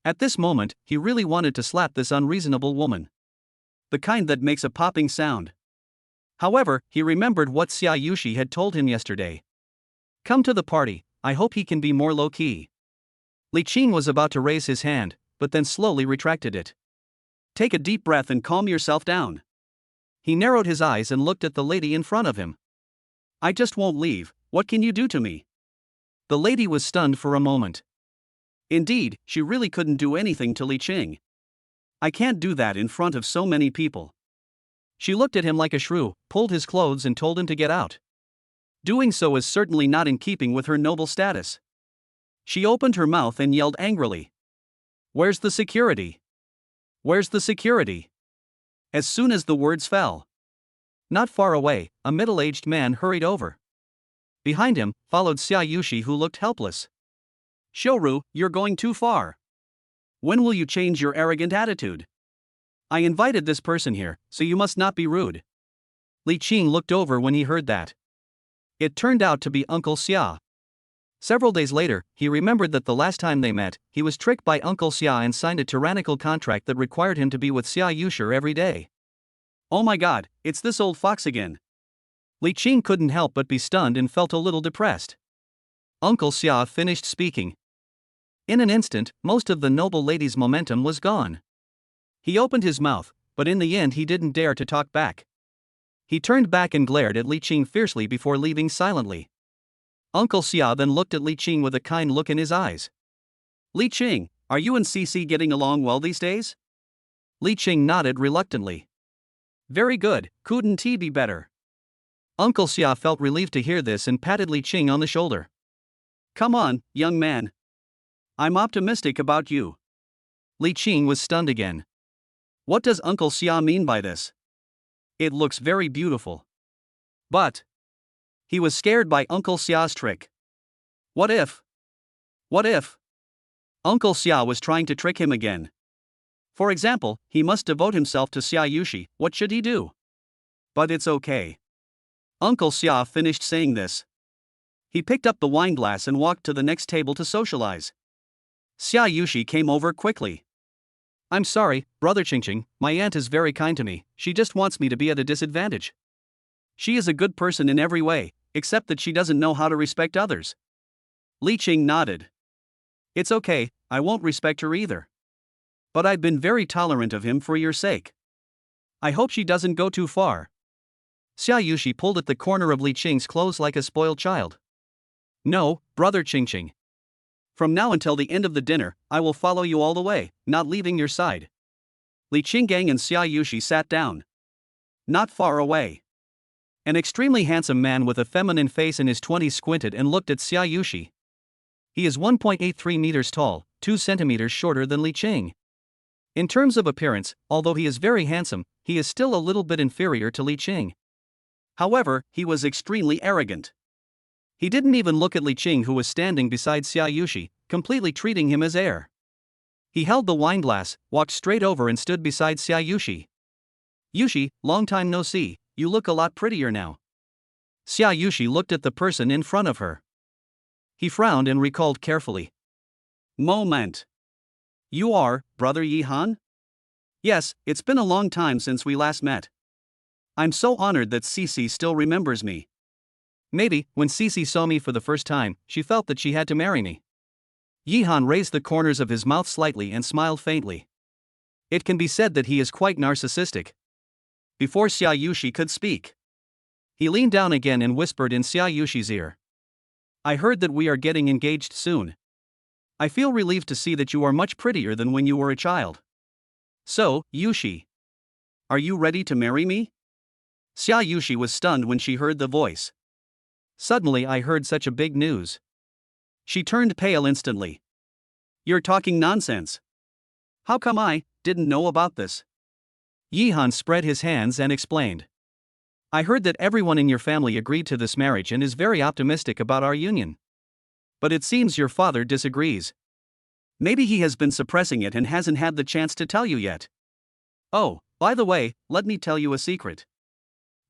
At this moment, he really wanted to slap this unreasonable woman. The kind that makes a popping sound. However, he remembered what Xiaushi had told him yesterday. Come to the party, I hope he can be more low-key. Li Qing was about to raise his hand, but then slowly retracted it. Take a deep breath and calm yourself down. He narrowed his eyes and looked at the lady in front of him. I just won't leave, what can you do to me? The lady was stunned for a moment. Indeed, she really couldn't do anything to Li Qing. I can't do that in front of so many people. She looked at him like a shrew, pulled his clothes and told him to get out. Doing so is certainly not in keeping with her noble status. She opened her mouth and yelled angrily. Where's the security? Where's the security? As soon as the words fell. Not far away, a middle-aged man hurried over. Behind him, followed Xiaushi who looked helpless. Shouru, you're going too far. When will you change your arrogant attitude? I invited this person here, so you must not be rude. Li Qing looked over when he heard that. It turned out to be Uncle Xia. Several days later, he remembered that the last time they met, he was tricked by Uncle Xia and signed a tyrannical contract that required him to be with Xiaushi every day. Oh my god, it's this old fox again. Li Qing couldn't help but be stunned and felt a little depressed. Uncle Xia finished speaking. In an instant, most of the noble lady's momentum was gone. He opened his mouth, but in the end he didn't dare to talk back. He turned back and glared at Li Qing fiercely before leaving silently. Uncle Xia then looked at Li Qing with a kind look in his eyes. Li Qing, are you and CC getting along well these days? Li Qing nodded reluctantly. Very good, couldn't he be better? Uncle Xia felt relieved to hear this and patted Li Qing on the shoulder. Come on, young man. I'm optimistic about you. Li Qing was stunned again. What does Uncle Xia mean by this? It looks very beautiful. But he was scared by Uncle Xia's trick. What if? What if? Uncle Xia was trying to trick him again. For example, he must devote himself to Xiaushi, what should he do? But it's okay. Uncle Xia finished saying this. He picked up the wine glass and walked to the next table to socialize. Xiaushi came over quickly. I'm sorry, Brother Qingqing, my aunt is very kind to me, she just wants me to be at a disadvantage. She is a good person in every way, except that she doesn't know how to respect others. Li Qing nodded. It's okay, I won't respect her either. But I've been very tolerant of him for your sake. I hope she doesn't go too far. Xiaushi pulled at the corner of Li Qing's clothes like a spoiled child. No, brother Qingqing. From now until the end of the dinner, I will follow you all the way, not leaving your side. Li Qinggang and Xiaushi sat down. Not far away. An extremely handsome man with a feminine face in his 20s squinted and looked at Xiaushi. He is 1.83 meters tall, 2 centimeters shorter than Li Qing. In terms of appearance, although he is very handsome, he is still a little bit inferior to Li Qing. However, he was extremely arrogant. He didn't even look at Li Qing, who was standing beside Xiaushi, completely treating him as heir. He held the wineglass, walked straight over and stood beside Xiaushi. Yushi, long time no see, you look a lot prettier now. Xiaushi looked at the person in front of her. He frowned and recalled carefully. Moment. You are, brother Yihan? Yes, it's been a long time since we last met. I'm so honored that Cici still remembers me. Maybe, when Cici saw me for the first time, she felt that she had to marry me. Yihan raised the corners of his mouth slightly and smiled faintly. It can be said that he is quite narcissistic. Before Xiaushi could speak, he leaned down again and whispered in Xiaoyushi's ear. I heard that we are getting engaged soon. I feel relieved to see that you are much prettier than when you were a child. So, Yushi, are you ready to marry me? Xiaushi was stunned when she heard the voice. Suddenly I heard such a big news. She turned pale instantly. You're talking nonsense. How come I didn't know about this? Yihan spread his hands and explained. I heard that everyone in your family agreed to this marriage and is very optimistic about our union. But it seems your father disagrees. Maybe he has been suppressing it and hasn't had the chance to tell you yet. Oh, by the way, let me tell you a secret.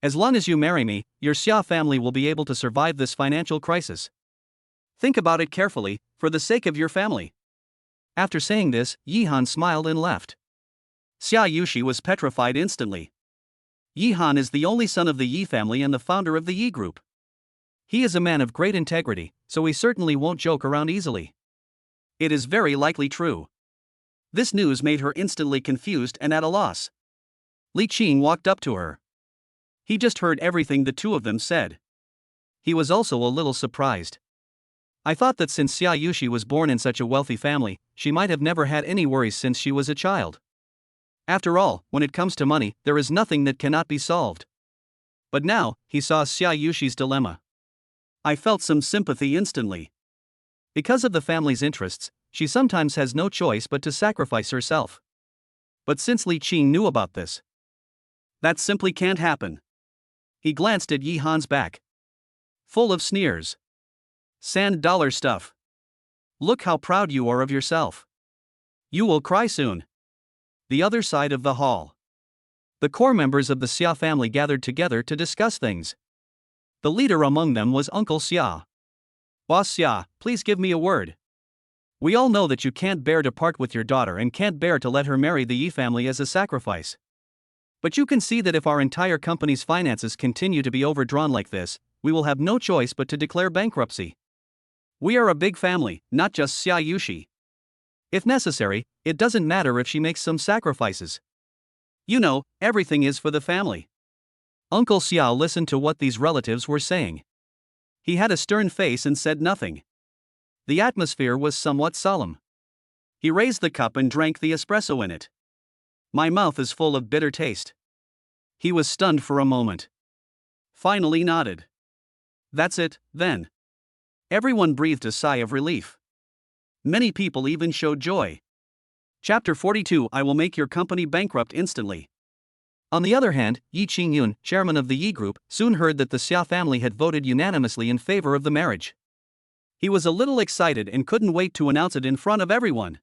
As long as you marry me, your Xia family will be able to survive this financial crisis. Think about it carefully, for the sake of your family. After saying this, Yihan smiled and left. Xiaushi was petrified instantly. Yihan is the only son of the Yi family and the founder of the Yi group. He is a man of great integrity, so he certainly won't joke around easily. It is very likely true. This news made her instantly confused and at a loss. Li Qing walked up to her. He just heard everything the two of them said. He was also a little surprised. I thought that since Xiaushi was born in such a wealthy family, she might have never had any worries since she was a child. After all, when it comes to money, there is nothing that cannot be solved. But now, he saw Xiaoshi's dilemma. I felt some sympathy instantly. Because of the family's interests, she sometimes has no choice but to sacrifice herself. But since Li Qing knew about this, that simply can't happen. He glanced at Yihan's back. Full of sneers. Sand dollar stuff. Look how proud you are of yourself. You will cry soon. The other side of the hall. The core members of the Xia family gathered together to discuss things. The leader among them was Uncle Xia. Boss Xia, please give me a word. We all know that you can't bear to part with your daughter and can't bear to let her marry the Yi family as a sacrifice. But you can see that if our entire company's finances continue to be overdrawn like this, we will have no choice but to declare bankruptcy. We are a big family, not just Xiaushi. If necessary, it doesn't matter if she makes some sacrifices. You know, everything is for the family. Uncle Xiao listened to what these relatives were saying. He had a stern face and said nothing. The atmosphere was somewhat solemn. He raised the cup and drank the espresso in it. My mouth is full of bitter taste. He was stunned for a moment. Finally nodded. That's it, then. Everyone breathed a sigh of relief. Many people even showed joy. Chapter 42 I will make your company bankrupt instantly. On the other hand, Yi Qingyun, chairman of the Yi Group, soon heard that the Xia family had voted unanimously in favor of the marriage. He was a little excited and couldn't wait to announce it in front of everyone.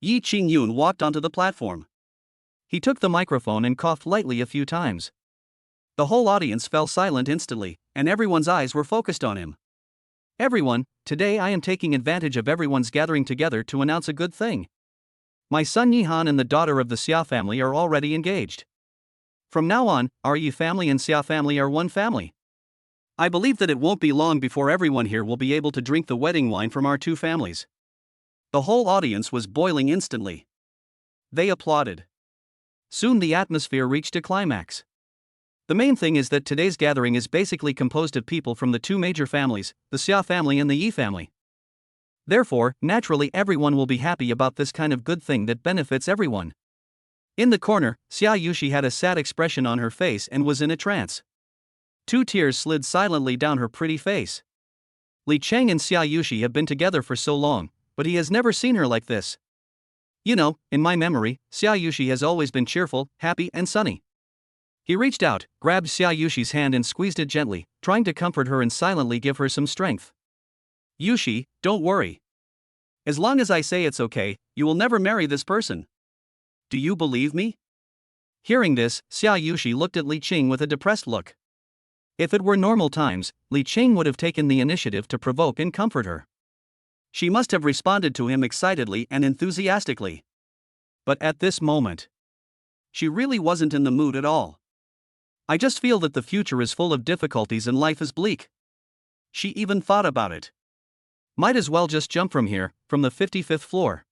Yi Qingyun walked onto the platform. He took the microphone and coughed lightly a few times. The whole audience fell silent instantly, and everyone's eyes were focused on him. Everyone, today I am taking advantage of everyone's gathering together to announce a good thing. My son Yihan and the daughter of the Xia family are already engaged. From now on, our Yi family and Xia family are one family. I believe that it won't be long before everyone here will be able to drink the wedding wine from our two families." The whole audience was boiling instantly. They applauded. Soon the atmosphere reached a climax. The main thing is that today's gathering is basically composed of people from the two major families, the Xia family and the Yi family. Therefore, naturally everyone will be happy about this kind of good thing that benefits everyone. In the corner, Xiaushi had a sad expression on her face and was in a trance. 2 tears slid silently down her pretty face. Li Cheng and Xiaushi have been together for so long, but he has never seen her like this. You know, in my memory, Xiaushi has always been cheerful, happy and sunny. He reached out, grabbed Xiaoshi's hand and squeezed it gently, trying to comfort her and silently give her some strength. "Yushi, don't worry. As long as I say it's okay, you will never marry this person. Do you believe me?" Hearing this, Xiaushi looked at Li Qing with a depressed look. If it were normal times, Li Qing would have taken the initiative to provoke and comfort her. She must have responded to him excitedly and enthusiastically. But at this moment, she really wasn't in the mood at all. "I just feel that the future is full of difficulties and life is bleak." She even thought about it. Might as well just jump from here, from the 55th floor.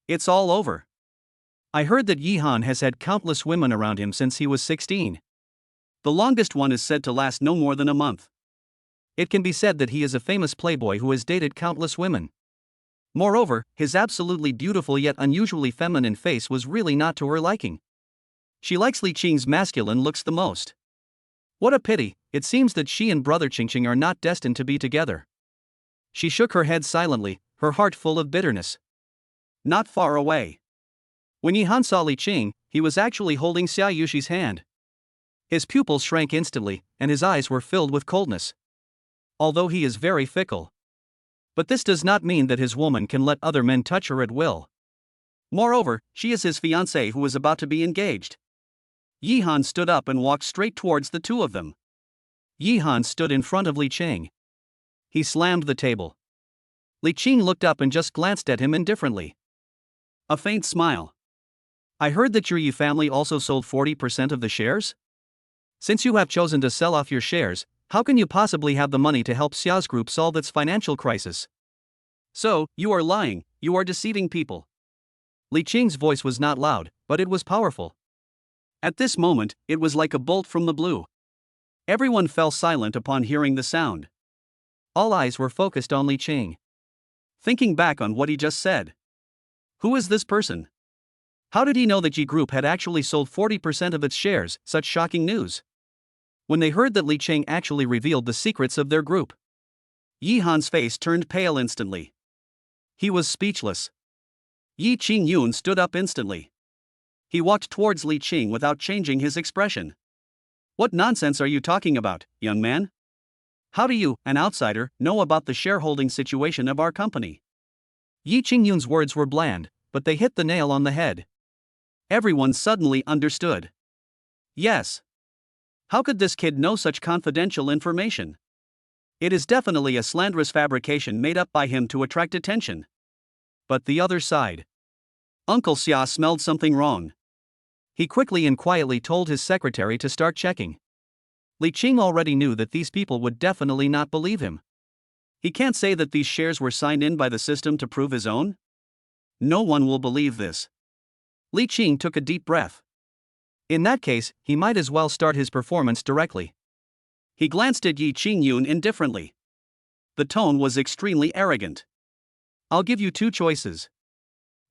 It's all over. I heard that Yihan has had countless women around him since he was 16. The longest one is said to last no more than a month. It can be said that he is a famous playboy who has dated countless women. Moreover, his absolutely beautiful yet unusually feminine face was really not to her liking. She likes Li Qing's masculine looks the most. What a pity, it seems that she and brother Qingqing are not destined to be together. She shook her head silently, her heart full of bitterness. Not far away. When Yihan saw Li Qing, he was actually holding Xiaoshi's hand. His pupils shrank instantly, and his eyes were filled with coldness. Although he is very fickle. But this does not mean that his woman can let other men touch her at will. Moreover, she is his fiancée who is about to be engaged. Yihan stood up and walked straight towards the two of them. Yihan stood in front of Li Qing. He slammed the table. Li Qing looked up and just glanced at him indifferently. A faint smile. "I heard that your Yi family also sold 40% of the shares? Since you have chosen to sell off your shares, how can you possibly have the money to help Xiao's group solve its financial crisis? So, you are lying, you are deceiving people." Li Qing's voice was not loud, but it was powerful. At this moment, it was like a bolt from the blue. Everyone fell silent upon hearing the sound. All eyes were focused on Li Qing. Thinking back on what he just said. Who is this person? How did he know that Yi Group had actually sold 40% of its shares? Such shocking news. When they heard that Li Qing actually revealed the secrets of their group, Yihan's face turned pale instantly. He was speechless. Yi Qingyun stood up instantly. He walked towards Li Qing without changing his expression. "What nonsense are you talking about, young man? How do you, an outsider, know about the shareholding situation of our company?" Yi Qingyun's words were bland, but they hit the nail on the head. Everyone suddenly understood. Yes. How could this kid know such confidential information? It is definitely a slanderous fabrication made up by him to attract attention. But the other side. Uncle Xia smelled something wrong. He quickly and quietly told his secretary to start checking. Li Qing already knew that these people would definitely not believe him. He can't say that these shares were signed in by the system to prove his own? No one will believe this. Li Qing took a deep breath. In that case, he might as well start his performance directly. He glanced at Yi Qingyun indifferently. The tone was extremely arrogant. "I'll give you 2 choices.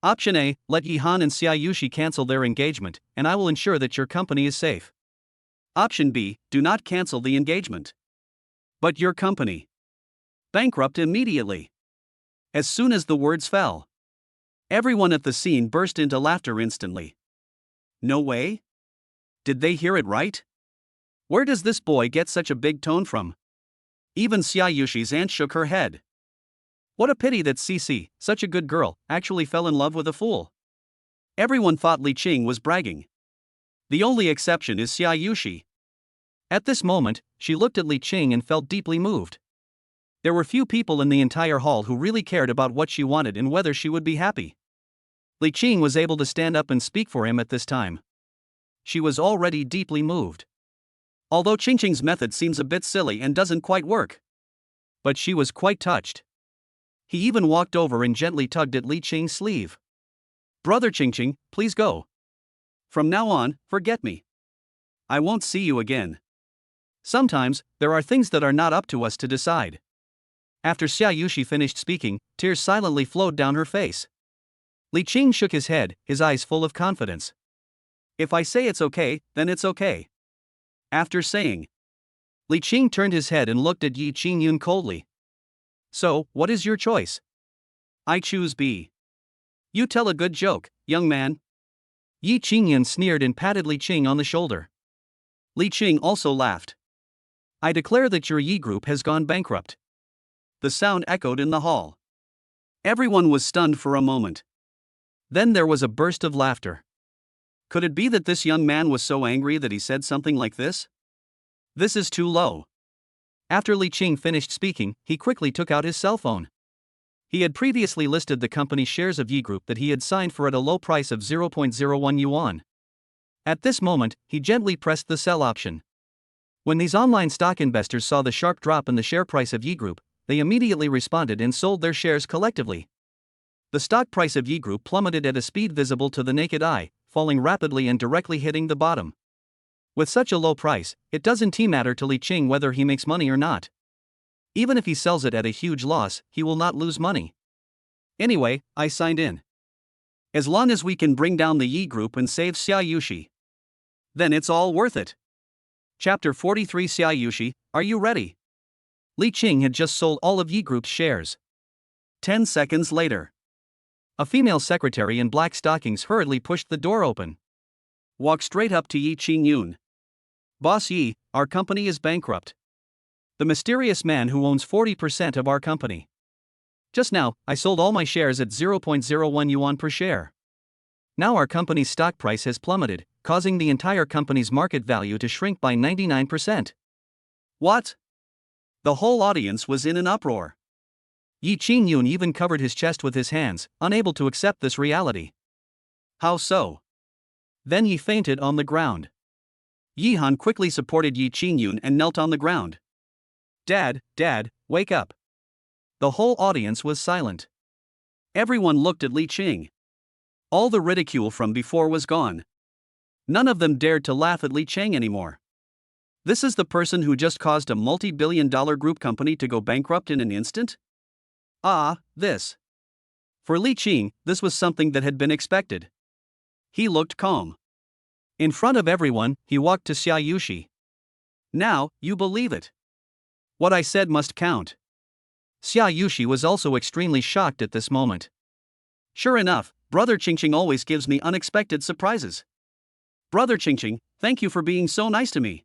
Option A, let Yihan and Xiaushi cancel their engagement, and I will ensure that your company is safe. Option B, do not cancel the engagement. But your company. Bankrupt immediately." As soon as the words fell, everyone at the scene burst into laughter instantly. No way? Did they hear it right? Where does this boy get such a big tone from? Even Xiaoshi's aunt shook her head. What a pity that Cici, such a good girl, actually fell in love with a fool. Everyone thought Li Qing was bragging. The only exception is Xiaushi. At this moment, she looked at Li Qing and felt deeply moved. There were few people in the entire hall who really cared about what she wanted and whether she would be happy. Li Qing was able to stand up and speak for him at this time. she was already deeply moved. Although Qingqing's method seems a bit silly and doesn't quite work. But she was quite touched. He even walked over and gently tugged at Li Qing's sleeve. "Brother Qingqing, please go. From now on, forget me. I won't see you again." Sometimes, there are things that are not up to us to decide. After Xiaushi finished speaking, tears silently flowed down her face. Li Qing shook his head, his eyes full of confidence. "If I say it's okay, then it's okay." After saying, Li Qing turned his head and looked at Yi Qingyun coldly. "So, what is your choice?" "I choose B." "You tell a good joke, young man." Yi Qingyun sneered and patted Li Qing on the shoulder. Li Qing also laughed. "I declare that your Yi group has gone bankrupt." The sound echoed in the hall. Everyone was stunned for a moment. Then there was a burst of laughter. Could it be that this young man was so angry that he said something like this? This is too low. After Li Qing finished speaking, he quickly took out his cell phone. He had previously listed the company's shares of Yi Group that he had signed for at a low price of 0.01 yuan. At this moment, he gently pressed the sell option. When these online stock investors saw the sharp drop in the share price of Yi Group, they immediately responded and sold their shares collectively. The stock price of Yi Group plummeted at a speed visible to the naked eye, falling rapidly and directly hitting the bottom. With such a low price, it doesn't matter to Li Qing whether he makes money or not. Even if he sells it at a huge loss, he will not lose money. Anyway, I signed in. As long as we can bring down the Yi Group and save Xiaushi, then it's all worth it. Chapter 43. Xiaushi, are you ready? Li Qing had just sold all of Yi Group's shares. 10 seconds later, a female secretary in black stockings hurriedly pushed the door open. Walk straight up to Yi Qingyun. "Boss Yi, our company is bankrupt. The mysterious man who owns 40% of our company. Just now, I sold all my shares at 0.01 yuan per share. Now our company's stock price has plummeted, causing the entire company's market value to shrink by 99%. What? The whole audience was in an uproar. Yi Qingyun even covered his chest with his hands, unable to accept this reality. How so? Then Yi fainted on the ground. Yi Han quickly supported Yi Qingyun and knelt on the ground. Dad, wake up. The whole audience was silent. Everyone looked at Li Qing. All the ridicule from before was gone. None of them dared to laugh at Li Qing anymore. This is the person who just caused a multi-billion-dollar group company to go bankrupt in an instant? This. For Li Qing, this was something that had been expected. He looked calm. In front of everyone, he walked to Xiaushi. Now, you believe it. What I said must count. Xiaushi was also extremely shocked at this moment. Sure enough, Brother Qingqing always gives me unexpected surprises. Brother Qingqing, thank you for being so nice to me.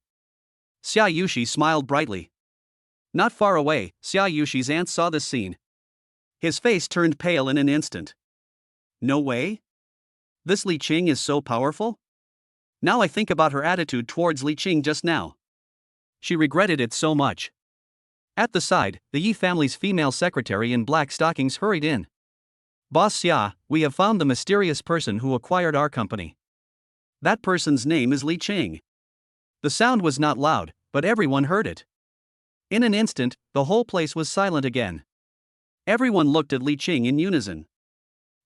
Xiaushi smiled brightly. Not far away, Xiaoshi's aunt saw this scene. His face turned pale in an instant. No way? This Li Qing is so powerful? Now I think about her attitude towards Li Qing just now. She regretted it so much. At the side, the Yi family's female secretary in black stockings hurried in. Boss Xia, we have found the mysterious person who acquired our company. That person's name is Li Qing. The sound was not loud, but everyone heard it. In an instant, the whole place was silent again. Everyone looked at Li Qing in unison.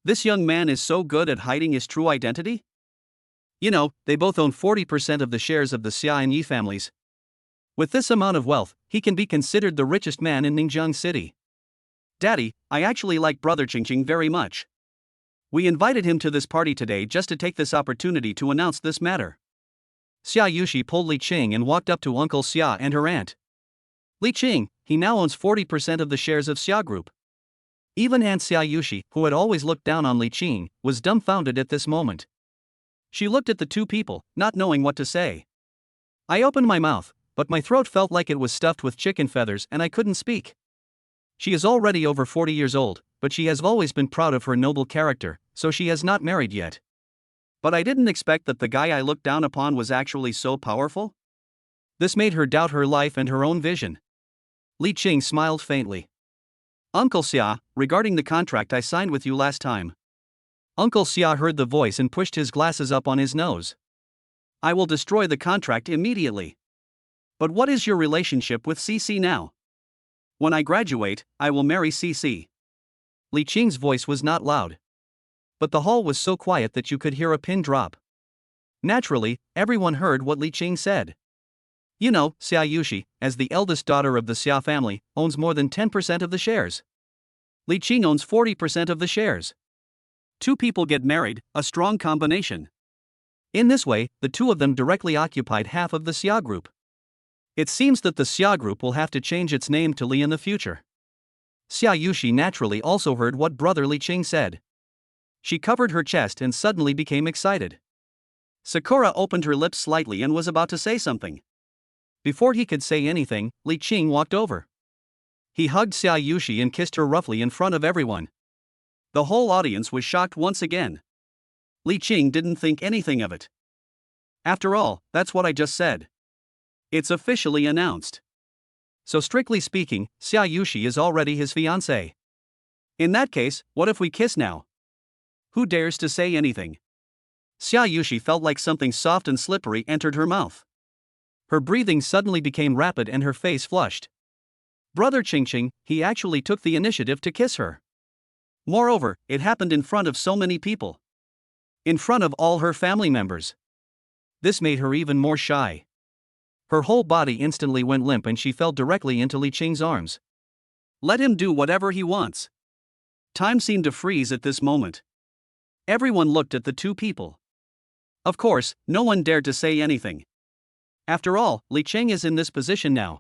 This young man is so good at hiding his true identity? You know, they both own 40% of the shares of the Xia and Yi families. With this amount of wealth, he can be considered the richest man in Ningjiang City. Daddy, I actually like Brother Qingqing very much. We invited him to this party today just to take this opportunity to announce this matter. Xiaushi pulled Li Qing and walked up to Uncle Xia and her aunt. Li Qing, he now owns 40% of the shares of Xia Group. Even Aunt Xiaushi, who had always looked down on Li Qing, was dumbfounded at this moment. She looked at the two people, not knowing what to say. I opened my mouth, but my throat felt like it was stuffed with chicken feathers and I couldn't speak. She is already over 40 years old, but she has always been proud of her noble character, so she has not married yet. But I didn't expect that the guy I looked down upon was actually so powerful. This made her doubt her life and her own vision. Li Qing smiled faintly. Uncle Xia, regarding the contract I signed with you last time. Uncle Xia heard the voice and pushed his glasses up on his nose. I will destroy the contract immediately. But what is your relationship with CC now? When I graduate, I will marry CC. Li Qing's voice was not loud. But the hall was so quiet that you could hear a pin drop. Naturally, everyone heard what Li Qing said. You know, Xiaushi, as the eldest daughter of the Xia family, owns more than 10% of the shares. Li Qing owns 40% of the shares. Two people get married, a strong combination. In this way, the two of them directly occupied half of the Xia group. It seems that the Xia group will have to change its name to Li in the future. Xiaushi naturally also heard what brother Li Qing said. She covered her chest and suddenly became excited. Sakura opened her lips slightly and was about to say something. Before he could say anything, Li Qing walked over. He hugged Xiaushi and kissed her roughly in front of everyone. The whole audience was shocked once again. Li Qing didn't think anything of it. After all, that's what I just said. It's officially announced. So strictly speaking, Xiaushi is already his fiancée. In that case, what if we kiss now? Who dares to say anything? Xiaushi felt like something soft and slippery entered her mouth. Her breathing suddenly became rapid and her face flushed. Brother Qingqing, he actually took the initiative to kiss her. Moreover, it happened in front of so many people. In front of all her family members. This made her even more shy. Her whole body instantly went limp and she fell directly into Li Qing's arms. Let him do whatever he wants. Time seemed to freeze at this moment. Everyone looked at the two people. Of course, no one dared to say anything. After all, Li Qing is in this position now.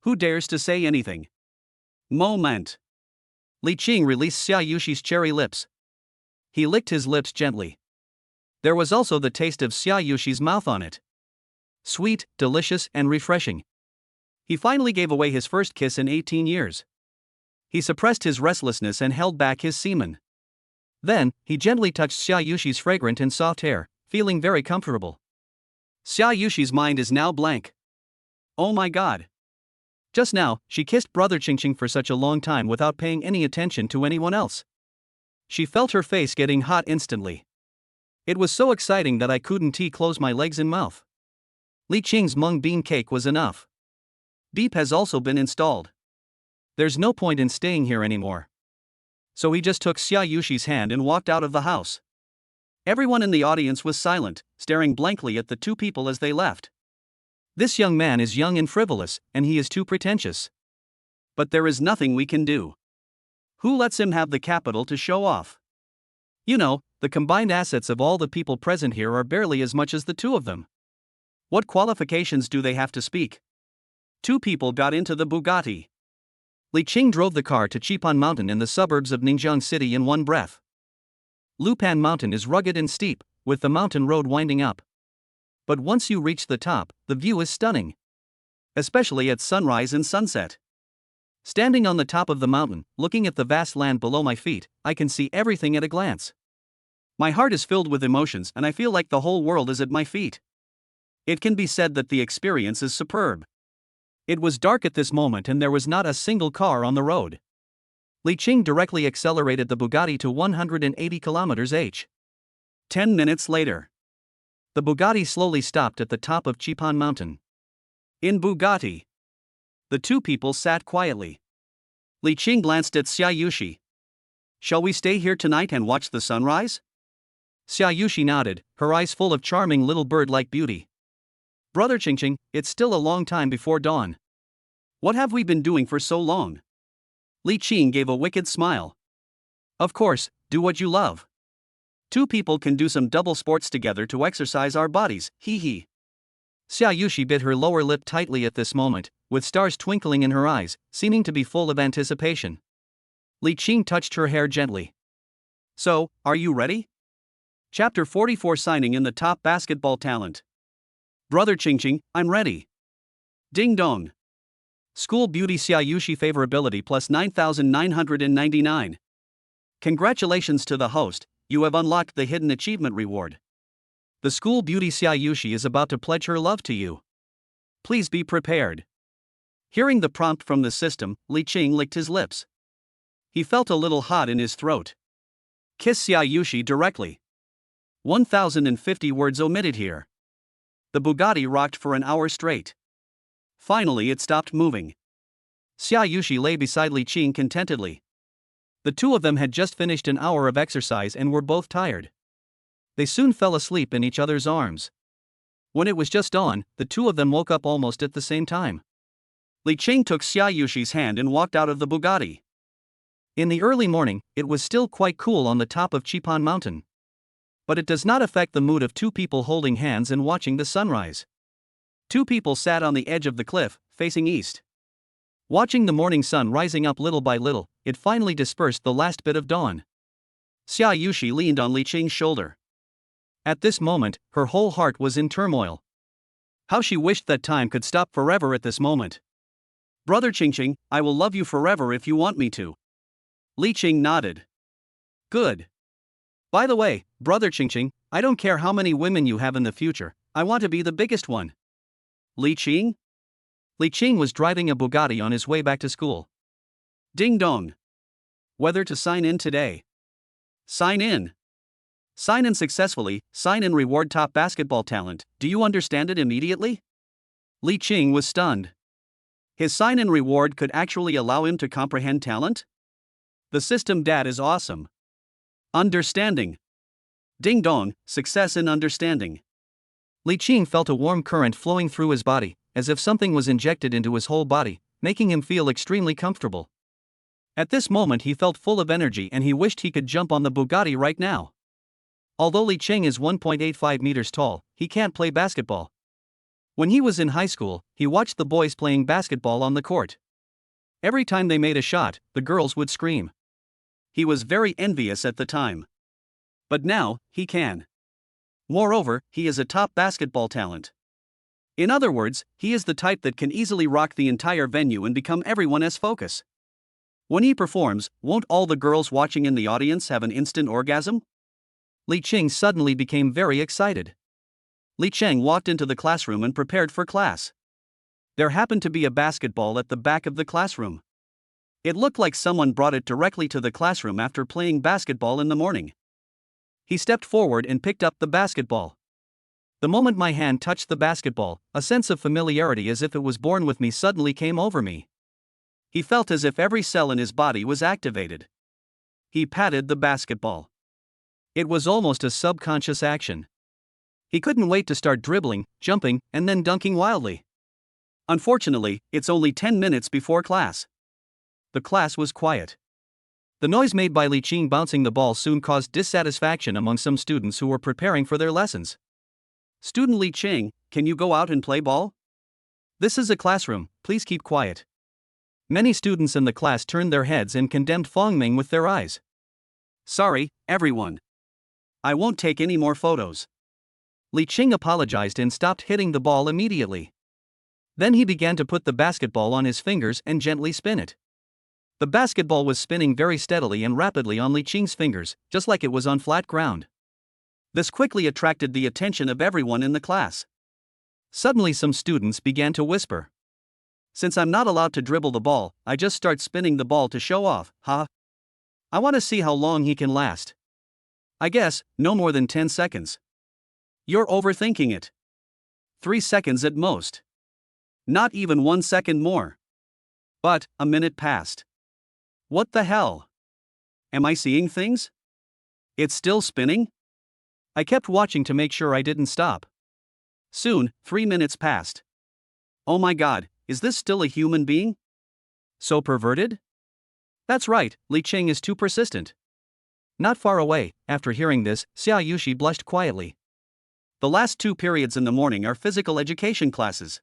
Who dares to say anything? Moment. Li Qing released Xiaoyushi's cherry lips. He licked his lips gently. There was also the taste of Xiaoyushi's mouth on it. Sweet, delicious, and refreshing. He finally gave away his first kiss in 18 years. He suppressed his restlessness and held back his semen. Then, he gently touched Xiaoyushi's fragrant and soft hair, feeling very comfortable. Xiaoyushi's mind is now blank. Oh my god. Just now, she kissed brother Qingqing for such a long time without paying any attention to anyone else. She felt her face getting hot instantly. It was so exciting that I couldn't close my legs and mouth. Li Qing's mung bean cake was enough. Beep has also been installed. There's no point in staying here anymore. So he just took Xiaoyushi's hand and walked out of the house. Everyone in the audience was silent, staring blankly at the two people as they left. This young man is young and frivolous, and he is too pretentious. But there is nothing we can do. Who lets him have the capital to show off? You know, the combined assets of all the people present here are barely as much as the two of them. What qualifications do they have to speak? Two people got into the Bugatti. Li Qing drove the car to Qipan Mountain in the suburbs of Ningjiang City in one breath. Lupan Mountain is rugged and steep, with the mountain road winding up. But once you reach the top, the view is stunning. Especially at sunrise and sunset. Standing on the top of the mountain, looking at the vast land below my feet, I can see everything at a glance. My heart is filled with emotions and I feel like the whole world is at my feet. It can be said that the experience is superb. It was dark at this moment and there was not a single car on the road. Li Qing directly accelerated the Bugatti to 180 km/h. 10 minutes later. The Bugatti slowly stopped at the top of Qipan Mountain. In Bugatti. The two people sat quietly. Li Qing glanced at Xiaushi. Shall we stay here tonight and watch the sunrise? Xiaushi nodded, her eyes full of charming little bird-like beauty. Brother Qingqing, it's still a long time before dawn. What have we been doing for so long? Li Qing gave a wicked smile. Of course, do what you love. Two people can do some double sports together to exercise our bodies, hee hee. Xiaushi bit her lower lip tightly at this moment, with stars twinkling in her eyes, seeming to be full of anticipation. Li Qing touched her hair gently. So, are you ready? Chapter 44 Signing in the top basketball talent. Brother Qingqing, I'm ready. Ding dong. School beauty Xiaushi favorability plus 9,999. Congratulations to the host, you have unlocked the hidden achievement reward. The school beauty Xiaushi is about to pledge her love to you. Please be prepared. Hearing the prompt from the system, Li Qing licked his lips. He felt a little hot in his throat. Kiss Xiaushi directly. 1,050 words omitted here. The Bugatti rocked for an hour straight. Finally, it stopped moving. Xiaushi lay beside Li Qing contentedly. The two of them had just finished an hour of exercise and were both tired. They soon fell asleep in each other's arms. When it was just dawn, the two of them woke up almost at the same time. Li Qing took Xiaoshi's hand and walked out of the Bugatti. In the early morning, it was still quite cool on the top of Qipan Mountain. But it does not affect the mood of two people holding hands and watching the sunrise. Two people sat on the edge of the cliff, facing east. Watching the morning sun rising up little by little, it finally dispersed the last bit of dawn. Xiaushi leaned on Li Qing's shoulder. At this moment, her whole heart was in turmoil. How she wished that time could stop forever at this moment. Brother Qingqing, I will love you forever if you want me to. Li Qing nodded. Good. By the way, Brother Qingqing, I don't care how many women you have in the future, I want to be the biggest one. Li Qing? Li Qing was driving a Bugatti on his way back to school. Ding dong. Whether to sign in today. Sign in. Sign in successfully, sign in reward top basketball talent, do you understand it immediately? Li Qing was stunned. His sign in reward could actually allow him to comprehend talent? The system dad is awesome. Understanding. Ding dong, success in understanding. Li Qing felt a warm current flowing through his body, as if something was injected into his whole body, making him feel extremely comfortable. At this moment he felt full of energy and he wished he could jump on the Bugatti right now. Although Li Qing is 1.85 meters tall, he can't play basketball. When he was in high school, he watched the boys playing basketball on the court. Every time they made a shot, the girls would scream. He was very envious at the time. But now, he can. Moreover, he is a top basketball talent. In other words, he is the type that can easily rock the entire venue and become everyone's focus. When he performs, won't all the girls watching in the audience have an instant orgasm? Li Qing suddenly became very excited. Li Qing walked into the classroom and prepared for class. There happened to be a basketball at the back of the classroom. It looked like someone brought it directly to the classroom after playing basketball in the morning. He stepped forward and picked up the basketball. The moment my hand touched the basketball, a sense of familiarity as if it was born with me suddenly came over me. He felt as if every cell in his body was activated. He patted the basketball. It was almost a subconscious action. He couldn't wait to start dribbling, jumping, and then dunking wildly. Unfortunately, it's only 10 minutes before class. The class was quiet. The noise made by Li Qing bouncing the ball soon caused dissatisfaction among some students who were preparing for their lessons. Student Li Qing, can you go out and play ball? This is a classroom, please keep quiet. Many students in the class turned their heads and condemned Fongming with their eyes. Sorry, everyone. I won't take any more photos. Li Qing apologized and stopped hitting the ball immediately. Then he began to put the basketball on his fingers and gently spin it. The basketball was spinning very steadily and rapidly on Li Qing's fingers, just like it was on flat ground. This quickly attracted the attention of everyone in the class. Suddenly some students began to whisper. Since I'm not allowed to dribble the ball, I just start spinning the ball to show off, huh? I want to see how long he can last. I guess, no more than 10 seconds. You're overthinking it. 3 seconds at most. Not even 1 second more. But, a minute passed. What the hell? Am I seeing things? It's still spinning? I kept watching to make sure I didn't stop. Soon, 3 minutes passed. Oh my god, is this still a human being? So perverted? That's right, Li Qing is too persistent. Not far away, after hearing this, Xiaushi blushed quietly. The last 2 periods in the morning are physical education classes.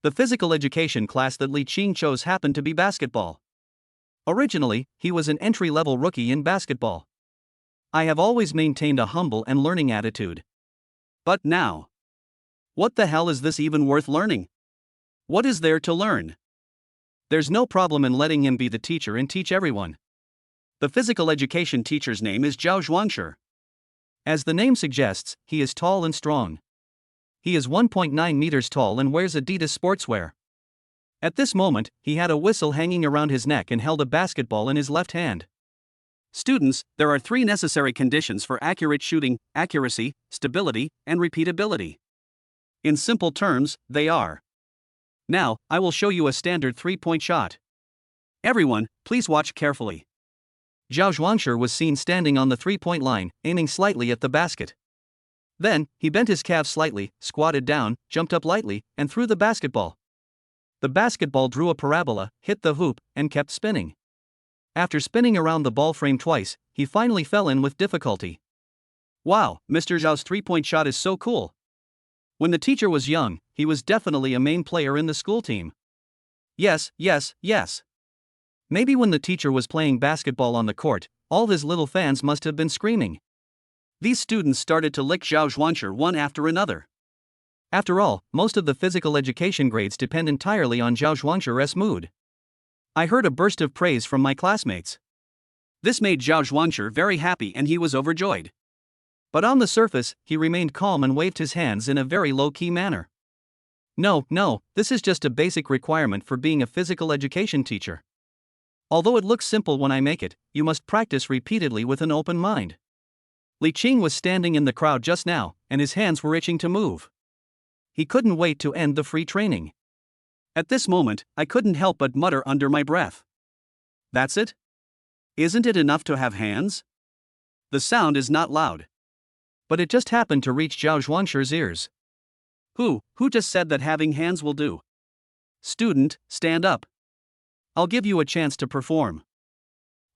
The physical education class that Li Qing chose happened to be basketball. Originally, he was an entry-level rookie in basketball. I have always maintained a humble and learning attitude. But now, what the hell is this even worth learning? What is there to learn? There's no problem in letting him be the teacher and teach everyone. The physical education teacher's name is Zhao Zhuangshi. As the name suggests, he is tall and strong. He is 1.9 meters tall and wears Adidas sportswear. At this moment, he had a whistle hanging around his neck and held a basketball in his left hand. Students, there are 3 necessary conditions for accurate shooting: accuracy, stability, and repeatability. In simple terms, they are. Now, I will show you a standard 3-point shot. Everyone, please watch carefully. Zhao Zhuangshi was seen standing on the 3-point line, aiming slightly at the basket. Then, he bent his calves slightly, squatted down, jumped up lightly, and threw the basketball. The basketball drew a parabola, hit the hoop, and kept spinning. After spinning around the ball frame twice, he finally fell in with difficulty. Wow, Mr. Zhao's 3-point shot is so cool. When the teacher was young, he was definitely a main player in the school team. Yes. Maybe when the teacher was playing basketball on the court, all his little fans must have been screaming. These students started to lick Zhao Zhuangshi one after another. After all, most of the physical education grades depend entirely on Zhao Zhuangshi's mood. I heard a burst of praise from my classmates. This made Zhao Zhuangshi very happy and he was overjoyed. But on the surface, he remained calm and waved his hands in a very low-key manner. No, this is just a basic requirement for being a physical education teacher. Although it looks simple when I make it, you must practice repeatedly with an open mind. Li Qing was standing in the crowd just now, and his hands were itching to move. He couldn't wait to end the free training. At this moment, I couldn't help but mutter under my breath. That's it? Isn't it enough to have hands? The sound is not loud. But it just happened to reach Zhao Zhuangshi's ears. Who just said that having hands will do? Student, stand up. I'll give you a chance to perform.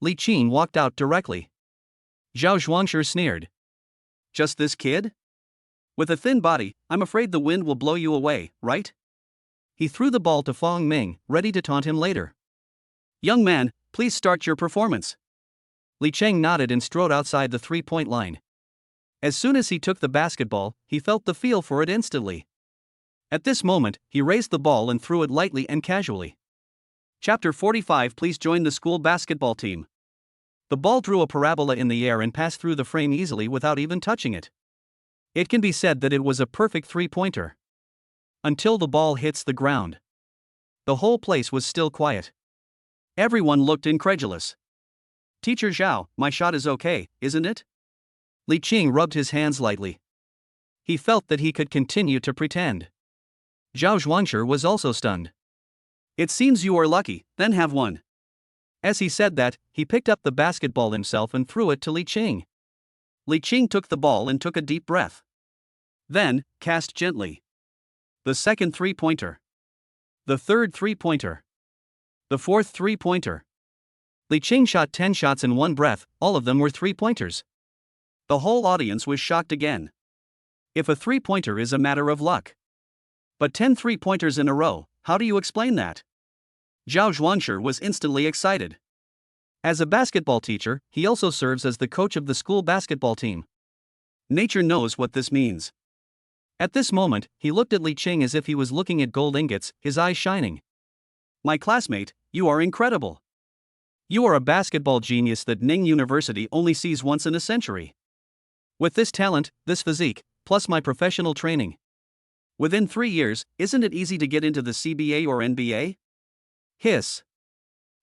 Li Qing walked out directly. Zhao Zhuangshi sneered. Just this kid? With a thin body, I'm afraid the wind will blow you away, right? He threw the ball to Fong Ming, ready to taunt him later. Young man, please start your performance. Li Cheng nodded and strode outside the 3-point line. As soon as he took the basketball, he felt the feel for it instantly. At this moment, he raised the ball and threw it lightly and casually. Chapter 45. Please join the school basketball team. The ball drew a parabola in the air and passed through the frame easily without even touching it. It can be said that it was a perfect 3-pointer. Until the ball hits the ground. The whole place was still quiet. Everyone looked incredulous. Teacher Zhao, my shot is okay, isn't it? Li Qing rubbed his hands lightly. He felt that he could continue to pretend. Zhao Zhuangshi was also stunned. It seems you are lucky, then have one. As he said that, he picked up the basketball himself and threw it to Li Qing. Li Qing took the ball and took a deep breath. Then, cast gently. The second 3-pointer. The third 3-pointer. The fourth 3-pointer. Li Qing shot 10 shots in one breath, all of them were 3-pointers. The whole audience was shocked again. If a 3-pointer is a matter of luck. But 10 3-pointers in a row, how do you explain that? Zhao Zhuangshi was instantly excited. As a basketball teacher, he also serves as the coach of the school basketball team. Nature knows what this means. At this moment, he looked at Li Qing as if he was looking at gold ingots, his eyes shining. My classmate, you are incredible. You are a basketball genius that Ning University only sees once in a century. With this talent, this physique, plus my professional training. Within 3 years, isn't it easy to get into the CBA or NBA? Hiss.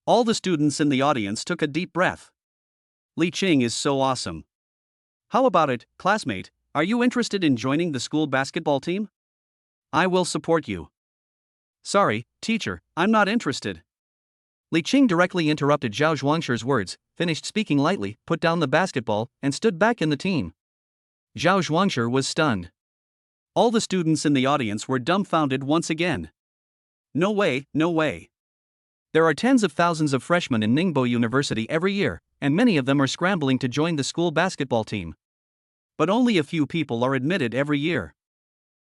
All the students in the audience took a deep breath. Li Qing is so awesome. How about it, classmate? Are you interested in joining the school basketball team? I will support you. Sorry, teacher, I'm not interested. Li Qing directly interrupted Zhao Zhuangshi's words, finished speaking lightly, put down the basketball, and stood back in the team. Zhao Zhuangshi was stunned. All the students in the audience were dumbfounded once again. No way. There are tens of thousands of freshmen in Ningbo University every year, and many of them are scrambling to join the school basketball team. But only a few people are admitted every year.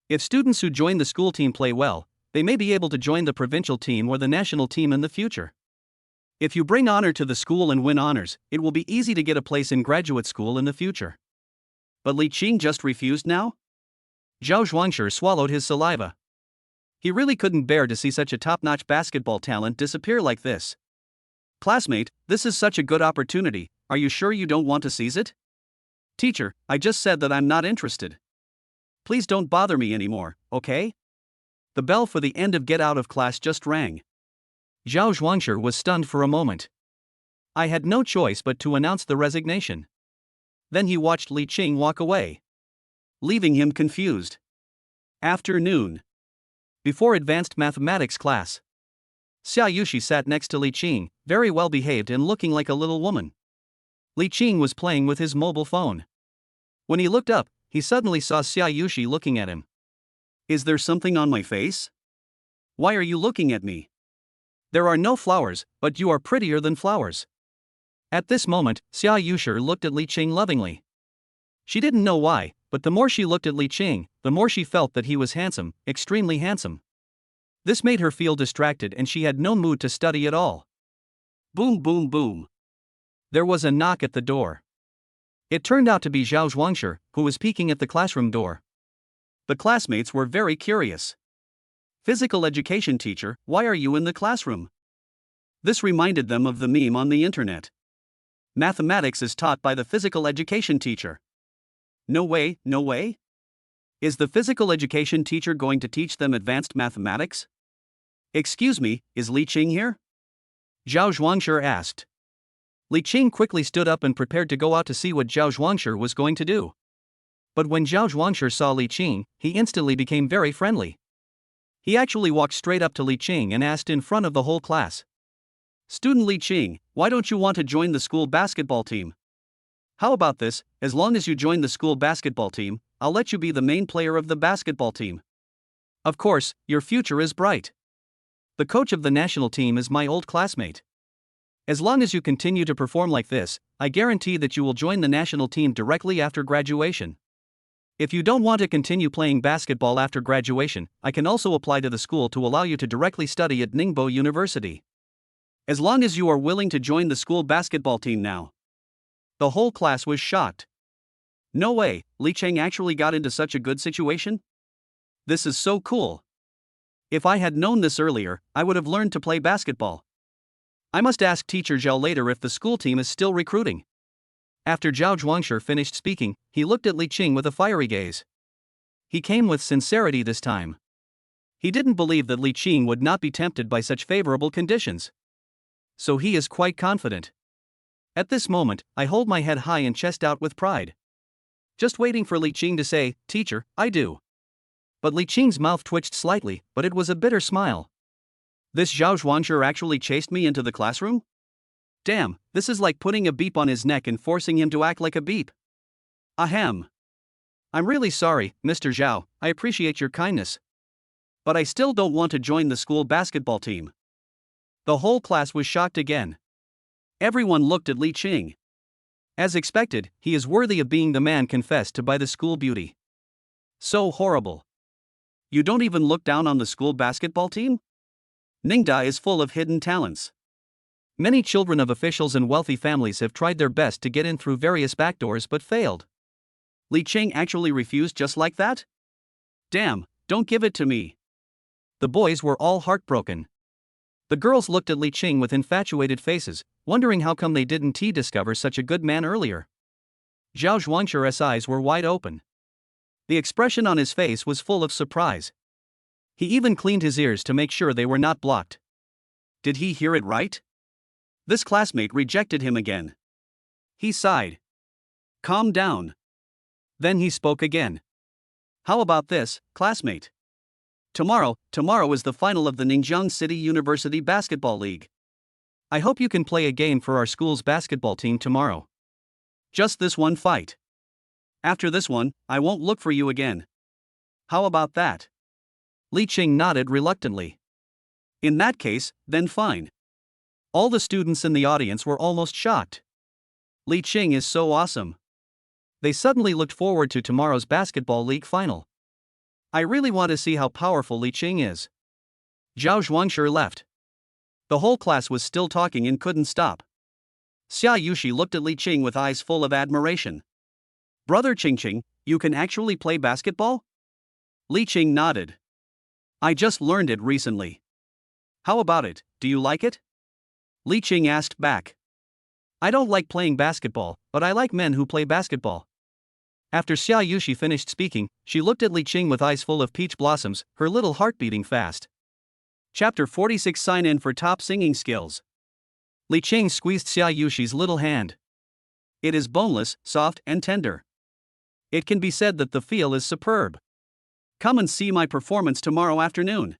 If students who join the school team play well, they may be able to join the provincial team or the national team in the future. If you bring honor to the school and win honors, it will be easy to get a place in graduate school in the future. But Li Qing just refused now? Zhao Zhuangshi swallowed his saliva. He really couldn't bear to see such a top-notch basketball talent disappear like this. Classmate, this is such a good opportunity, are you sure you don't want to seize it? Teacher, I just said that I'm not interested. Please don't bother me anymore, okay? The bell for the end of get out of class just rang. Zhao Zhuangshi was stunned for a moment. I had no choice but to announce the resignation. Then he watched Li Qing walk away, leaving him confused. Afternoon. Before advanced mathematics class. Xiaushi sat next to Li Qing, very well behaved and looking like a little woman. Li Qing was playing with his mobile phone. When he looked up, he suddenly saw Xiaushi looking at him. Is there something on my face? Why are you looking at me? There are no flowers, but you are prettier than flowers. At this moment, Xiaushi looked at Li Qing lovingly. She didn't know why, but the more she looked at Li Qing, the more she felt that he was handsome, extremely handsome. This made her feel distracted and she had no mood to study at all. Boom boom boom. There was a knock at the door. It turned out to be Xiaushi, who was peeking at the classroom door. The classmates were very curious. Physical education teacher, why are you in the classroom? This reminded them of the meme on the internet. Mathematics is taught by the physical education teacher. No way, no way? Is the physical education teacher going to teach them advanced mathematics? Excuse me, is Li Qing here? Zhao Zhuangshi asked. Li Qing quickly stood up and prepared to go out to see what Zhao Zhuangshi was going to do. But when Zhao Zhuangshi saw Li Qing, he instantly became very friendly. He actually walked straight up to Li Qing and asked in front of the whole class. Student Li Qing, why don't you want to join the school basketball team? How about this, as long as you join the school basketball team, I'll let you be the main player of the basketball team. Of course, your future is bright. The coach of the national team is my old classmate. As long as you continue to perform like this, I guarantee that you will join the national team directly after graduation. If you don't want to continue playing basketball after graduation, I can also apply to the school to allow you to directly study at Ningbo University. As long as you are willing to join the school basketball team now. The whole class was shocked. No way, Li Qing actually got into such a good situation? This is so cool. If I had known this earlier, I would have learned to play basketball. I must ask teacher Zhao later if the school team is still recruiting. After Zhao Zhuangshi finished speaking, he looked at Li Qing with a fiery gaze. He came with sincerity this time. He didn't believe that Li Qing would not be tempted by such favorable conditions. So he is quite confident. At this moment, I hold my head high and chest out with pride. Just waiting for Li Qing to say, "Teacher, I do." But Li Qing's mouth twitched slightly, but it was a bitter smile. This Zhao Zhuangshi actually chased me into the classroom? Damn, this is like putting a beep on his neck and forcing him to act like a beep. Ahem. I'm really sorry, Mr. Zhao, I appreciate your kindness. But I still don't want to join the school basketball team. The whole class was shocked again. Everyone looked at Li Qing. As expected, he is worthy of being the man confessed to by the school beauty. So horrible. You don't even look down on the school basketball team? Ningda is full of hidden talents. Many children of officials and wealthy families have tried their best to get in through various backdoors but failed. Li Qing actually refused just like that? Damn, don't give it to me. The boys were all heartbroken. The girls looked at Li Qing with infatuated faces, wondering how come they didn't discover such a good man earlier. Zhao Zhuangshi's eyes were wide open. The expression on his face was full of surprise. He even cleaned his ears to make sure they were not blocked. Did he hear it right? This classmate rejected him again. He sighed. Calm down. Then he spoke again. How about this, classmate? Tomorrow is the final of the Ningjiang City University Basketball League. I hope you can play a game for our school's basketball team tomorrow. Just this one fight. After this one, I won't look for you again. How about that? Li Qing nodded reluctantly. In that case, then fine. All the students in the audience were almost shocked. Li Qing is so awesome. They suddenly looked forward to tomorrow's basketball league final. I really want to see how powerful Li Qing is. Zhao Zhuangshi left. The whole class was still talking and couldn't stop. Xiaushi looked at Li Qing with eyes full of admiration. Brother Qingqing, you can actually play basketball? Li Qing nodded. I just learned it recently. How about it, do you like it? Li Qing asked back. I don't like playing basketball, but I like men who play basketball. After Xiaushi finished speaking, she looked at Li Qing with eyes full of peach blossoms, her little heart beating fast. Chapter 46 Sign in for top singing skills. Li Qing squeezed Xiaoshi's little hand. It is boneless, soft, and tender. It can be said that the feel is superb. Come and see my performance tomorrow afternoon.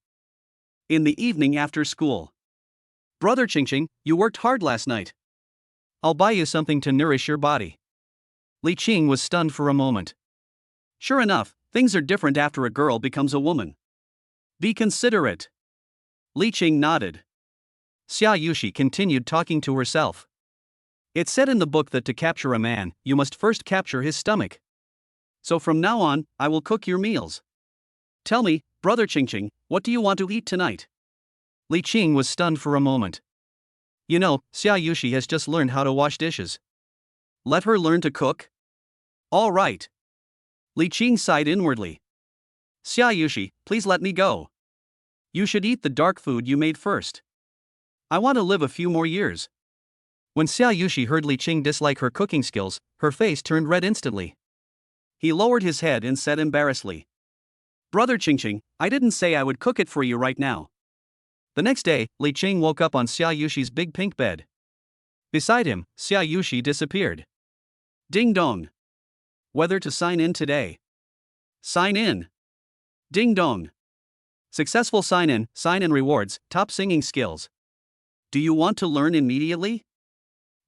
In the evening after school. Brother Qingqing, you worked hard last night. I'll buy you something to nourish your body. Li Qing was stunned for a moment. Sure enough, things are different after a girl becomes a woman. Be considerate. Li Qing nodded. Xiaushi continued talking to herself. It's said in the book that to capture a man, you must first capture his stomach. So from now on, I will cook your meals. Tell me, Brother Qingqing, what do you want to eat tonight? Li Qing was stunned for a moment. You know, Xiaushi has just learned how to wash dishes. Let her learn to cook? All right. Li Qing sighed inwardly. Xiaushi, please let me go. You should eat the dark food you made first. I want to live a few more years. When Xiaushi heard Li Qing dislike her cooking skills, her face turned red instantly. He lowered his head and said embarrassedly, Brother Qingqing, I didn't say I would cook it for you right now. The next day, Li Qing woke up on Xiaoshi's big pink bed. Beside him, Xiaushi disappeared. Ding dong. Whether to sign in today. Sign in. Ding dong. Successful sign in rewards, top singing skills. Do you want to learn immediately?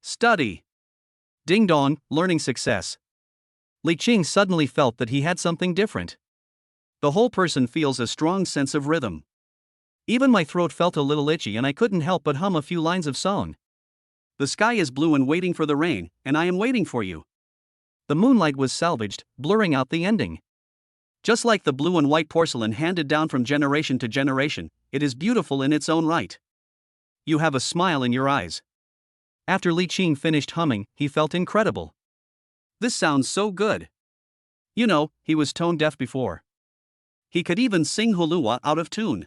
Study. Ding dong, learning success. Li Qing suddenly felt that he had something different. The whole person feels a strong sense of rhythm. Even my throat felt a little itchy and I couldn't help but hum a few lines of song. The sky is blue and waiting for the rain, and I am waiting for you. The moonlight was salvaged, blurring out the ending. Just like the blue and white porcelain handed down from generation to generation, it is beautiful in its own right. You have a smile in your eyes. After Li Qing finished humming, he felt incredible. This sounds so good. You know, he was tone deaf before. He could even sing hulua out of tune.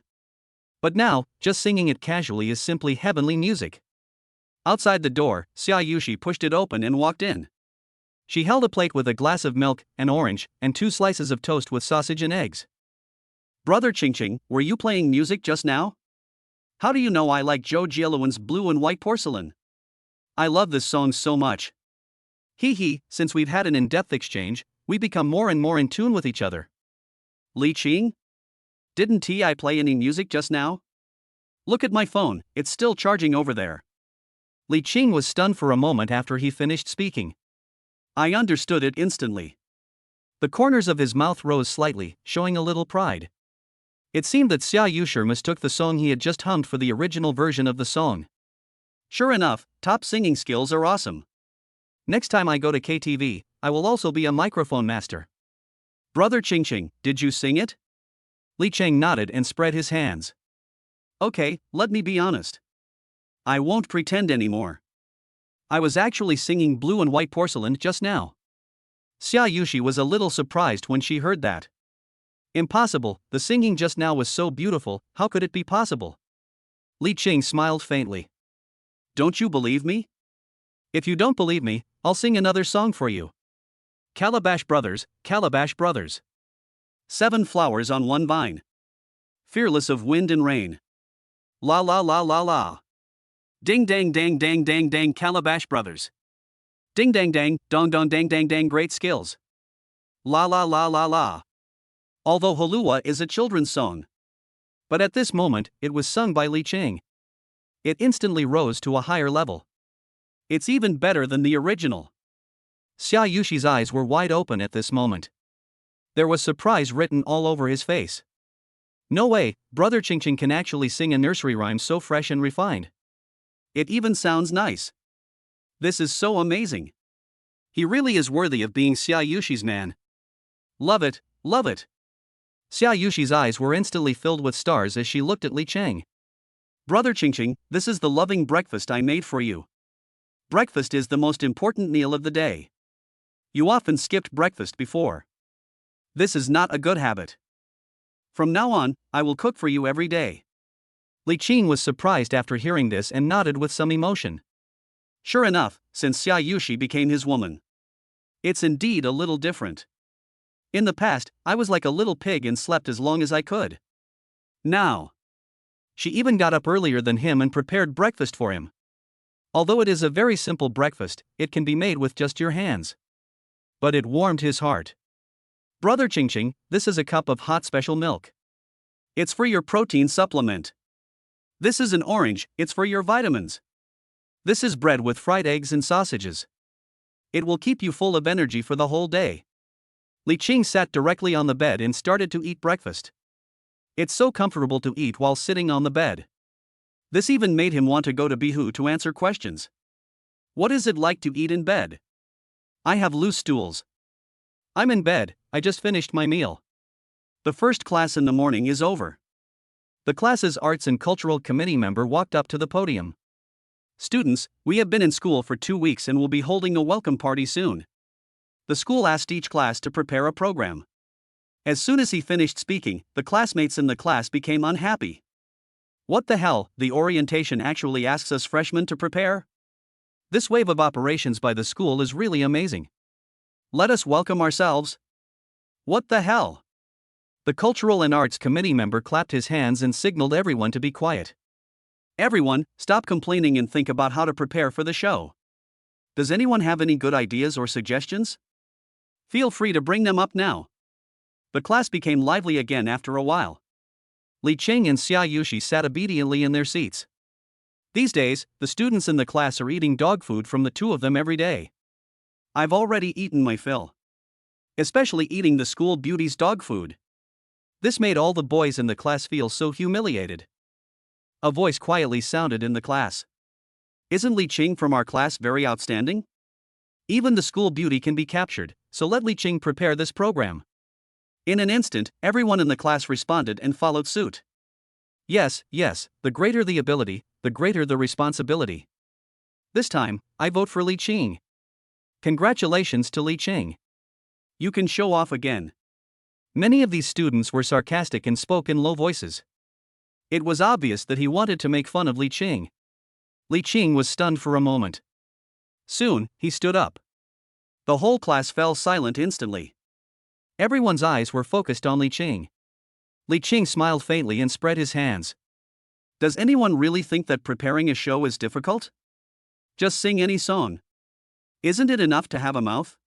But now, just singing it casually is simply heavenly music. Outside the door, Xiaushi pushed it open and walked in. She held a plate with a glass of milk, an orange, and 2 slices of toast with sausage and eggs. Brother Qingqing, were you playing music just now? How do you know I like Zhou Jieluan's Blue and White Porcelain? I love this song so much. Hee, since we've had an in-depth exchange, we become more and more in tune with each other. Li Qing? Didn't I play any music just now? Look at my phone, it's still charging over there. Li Qing was stunned for a moment after he finished speaking. I understood it instantly. The corners of his mouth rose slightly, showing a little pride. It seemed that Xiaushi mistook the song he had just hummed for the original version of the song. Sure enough, top singing skills are awesome. Next time I go to KTV, I will also be a microphone master. Brother Qingqing, did you sing it? Li Qing nodded and spread his hands. Okay, let me be honest. I won't pretend anymore. I was actually singing Blue and White Porcelain just now. Xiaushi was a little surprised when she heard that. Impossible, the singing just now was so beautiful, how could it be possible? Li Qing smiled faintly. Don't you believe me? If you don't believe me, I'll sing another song for you. Calabash Brothers, Calabash Brothers. 7 flowers on one vine. Fearless of wind and rain. La la la la la. Ding dang dang dang dang dang Calabash Brothers. Ding dang dang, dong dong dang dang dang great skills. La la la la la. Although hulua is a children's song. But at this moment, it was sung by Li Qing. It instantly rose to a higher level. It's even better than the original. Xiaoshi's eyes were wide open at this moment. There was surprise written all over his face. No way, Brother Qingqing can actually sing a nursery rhyme so fresh and refined. It even sounds nice. This is so amazing. He really is worthy of being Xiaoshi's man. Love it, love it. Xiaoshi's eyes were instantly filled with stars as she looked at Li Qing. Brother Qingqing, this is the loving breakfast I made for you. Breakfast is the most important meal of the day. You often skipped breakfast before. This is not a good habit. From now on, I will cook for you every day. Li Qing was surprised after hearing this and nodded with some emotion. Sure enough, since Xiaushi became his woman. It's indeed a little different. In the past, I was like a little pig and slept as long as I could. Now, she even got up earlier than him and prepared breakfast for him. Although it is a very simple breakfast, it can be made with just your hands. But it warmed his heart. Brother Qingqing, this is a cup of hot special milk. It's for your protein supplement. This is an orange, it's for your vitamins. This is bread with fried eggs and sausages. It will keep you full of energy for the whole day. Li Qing sat directly on the bed and started to eat breakfast. It's so comfortable to eat while sitting on the bed. This even made him want to go to Bihu to answer questions. What is it like to eat in bed? I have loose stools. I'm in bed, I just finished my meal. The first class in the morning is over. The class's Arts and Cultural Committee member walked up to the podium. Students, we have been in school for 2 weeks and will be holding a welcome party soon. The school asked each class to prepare a program. As soon as he finished speaking, the classmates in the class became unhappy. What the hell, the orientation actually asks us freshmen to prepare? This wave of operations by the school is really amazing. Let us welcome ourselves. What the hell? The Cultural and Arts Committee member clapped his hands and signaled everyone to be quiet. Everyone, stop complaining and think about how to prepare for the show. Does anyone have any good ideas or suggestions? Feel free to bring them up now. The class became lively again after a while. Li Qing and Xiaushi sat obediently in their seats. These days, the students in the class are eating dog food from the two of them every day. I've already eaten my fill. Especially eating the school beauty's dog food. This made all the boys in the class feel so humiliated. A voice quietly sounded in the class. Isn't Li Qing from our class very outstanding? Even the school beauty can be captured, so let Li Qing prepare this program. In an instant, everyone in the class responded and followed suit. Yes, the greater the ability, the greater the responsibility. This time, I vote for Li Qing. Congratulations to Li Qing. You can show off again. Many of these students were sarcastic and spoke in low voices. It was obvious that he wanted to make fun of Li Qing. Li Qing was stunned for a moment. Soon, he stood up. The whole class fell silent instantly. Everyone's eyes were focused on Li Qing. Li Qing smiled faintly and spread his hands. Does anyone really think that preparing a show is difficult? Just sing any song. Isn't it enough to have a mouth?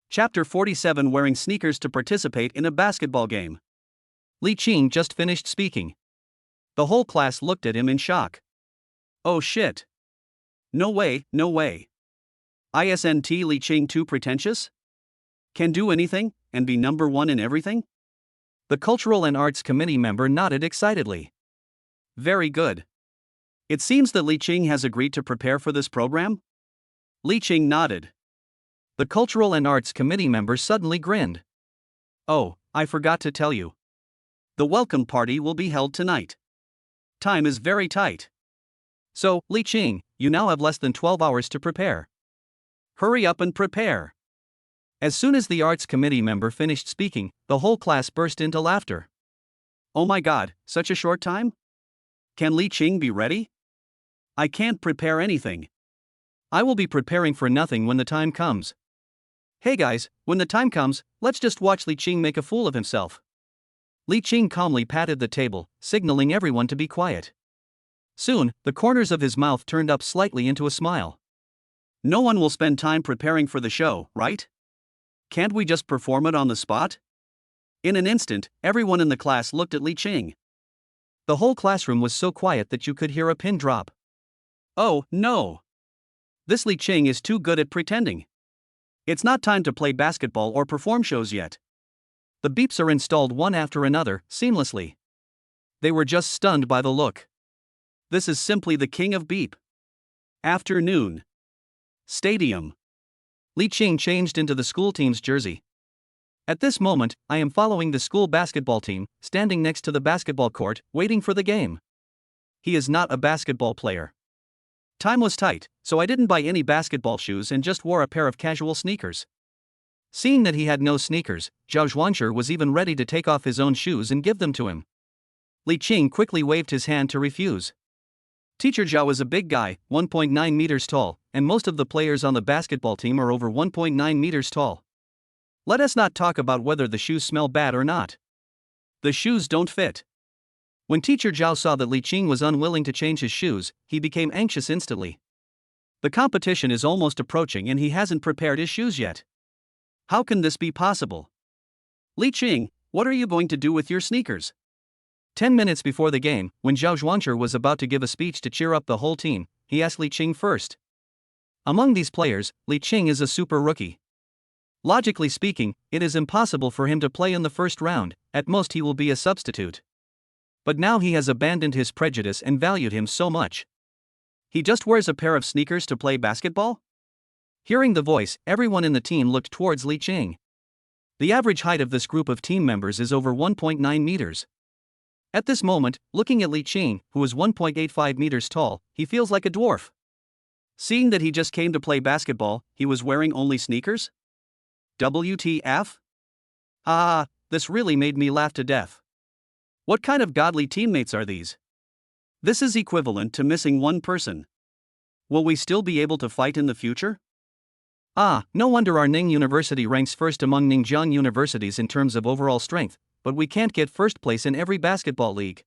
Chapter 47 Wearing sneakers to participate in a basketball game. Li Qing just finished speaking. The whole class looked at him in shock. Oh shit. No way. Isn't Li Qing too pretentious? Can do anything, and be number one in everything? The Cultural and Arts Committee member nodded excitedly. Very good. It seems that Li Qing has agreed to prepare for this program? Li Qing nodded. The Cultural and Arts Committee member suddenly grinned. Oh, I forgot to tell you. The welcome party will be held tonight. Time is very tight. So, Li Qing, you now have less than 12 hours to prepare. Hurry up and prepare. As soon as the Arts Committee member finished speaking, the whole class burst into laughter. Oh my god, such a short time? Can Li Qing be ready? I can't prepare anything. I will be preparing for nothing when the time comes. Hey guys, when the time comes, let's just watch Li Qing make a fool of himself. Li Qing calmly patted the table, signaling everyone to be quiet. Soon, the corners of his mouth turned up slightly into a smile. No one will spend time preparing for the show, right? Can't we just perform it on the spot? In an instant, everyone in the class looked at Li Qing. The whole classroom was so quiet that you could hear a pin drop. Oh, no! This Li Qing is too good at pretending. It's not time to play basketball or perform shows yet. The beeps are installed one after another, seamlessly. They were just stunned by the look. This is simply the king of beep. Afternoon. Stadium. Li Qing changed into the school team's jersey. At this moment, I am following the school basketball team, standing next to the basketball court, waiting for the game. He is not a basketball player. Time was tight, so I didn't buy any basketball shoes and just wore a pair of casual sneakers. Seeing that he had no sneakers, Zhao Zhuanshi was even ready to take off his own shoes and give them to him. Li Qing quickly waved his hand to refuse. Teacher Zhao is a big guy, 1.9 meters tall, and most of the players on the basketball team are over 1.9 meters tall. Let us not talk about whether the shoes smell bad or not. The shoes don't fit. When Teacher Zhao saw that Li Qing was unwilling to change his shoes, he became anxious instantly. The competition is almost approaching and he hasn't prepared his shoes yet. How can this be possible? Li Qing, what are you going to do with your sneakers? 10 minutes before the game, when Zhao Zhuangshi was about to give a speech to cheer up the whole team, he asked Li Qing first. Among these players, Li Qing is a super rookie. Logically speaking, it is impossible for him to play in the first round, at most he will be a substitute. But now he has abandoned his prejudice and valued him so much. He just wears a pair of sneakers to play basketball? Hearing the voice, everyone in the team looked towards Li Qing. The average height of this group of team members is over 1.9 meters. At this moment, looking at Li Qing, who is 1.85 meters tall, he feels like a dwarf. Seeing that he just came to play basketball, he was wearing only sneakers? WTF? Ah, this really made me laugh to death. What kind of godly teammates are these? This is equivalent to missing one person. Will we still be able to fight in the future? Ah, no wonder our Ning University ranks first among Ningjiang universities in terms of overall strength, but we can't get first place in every basketball league.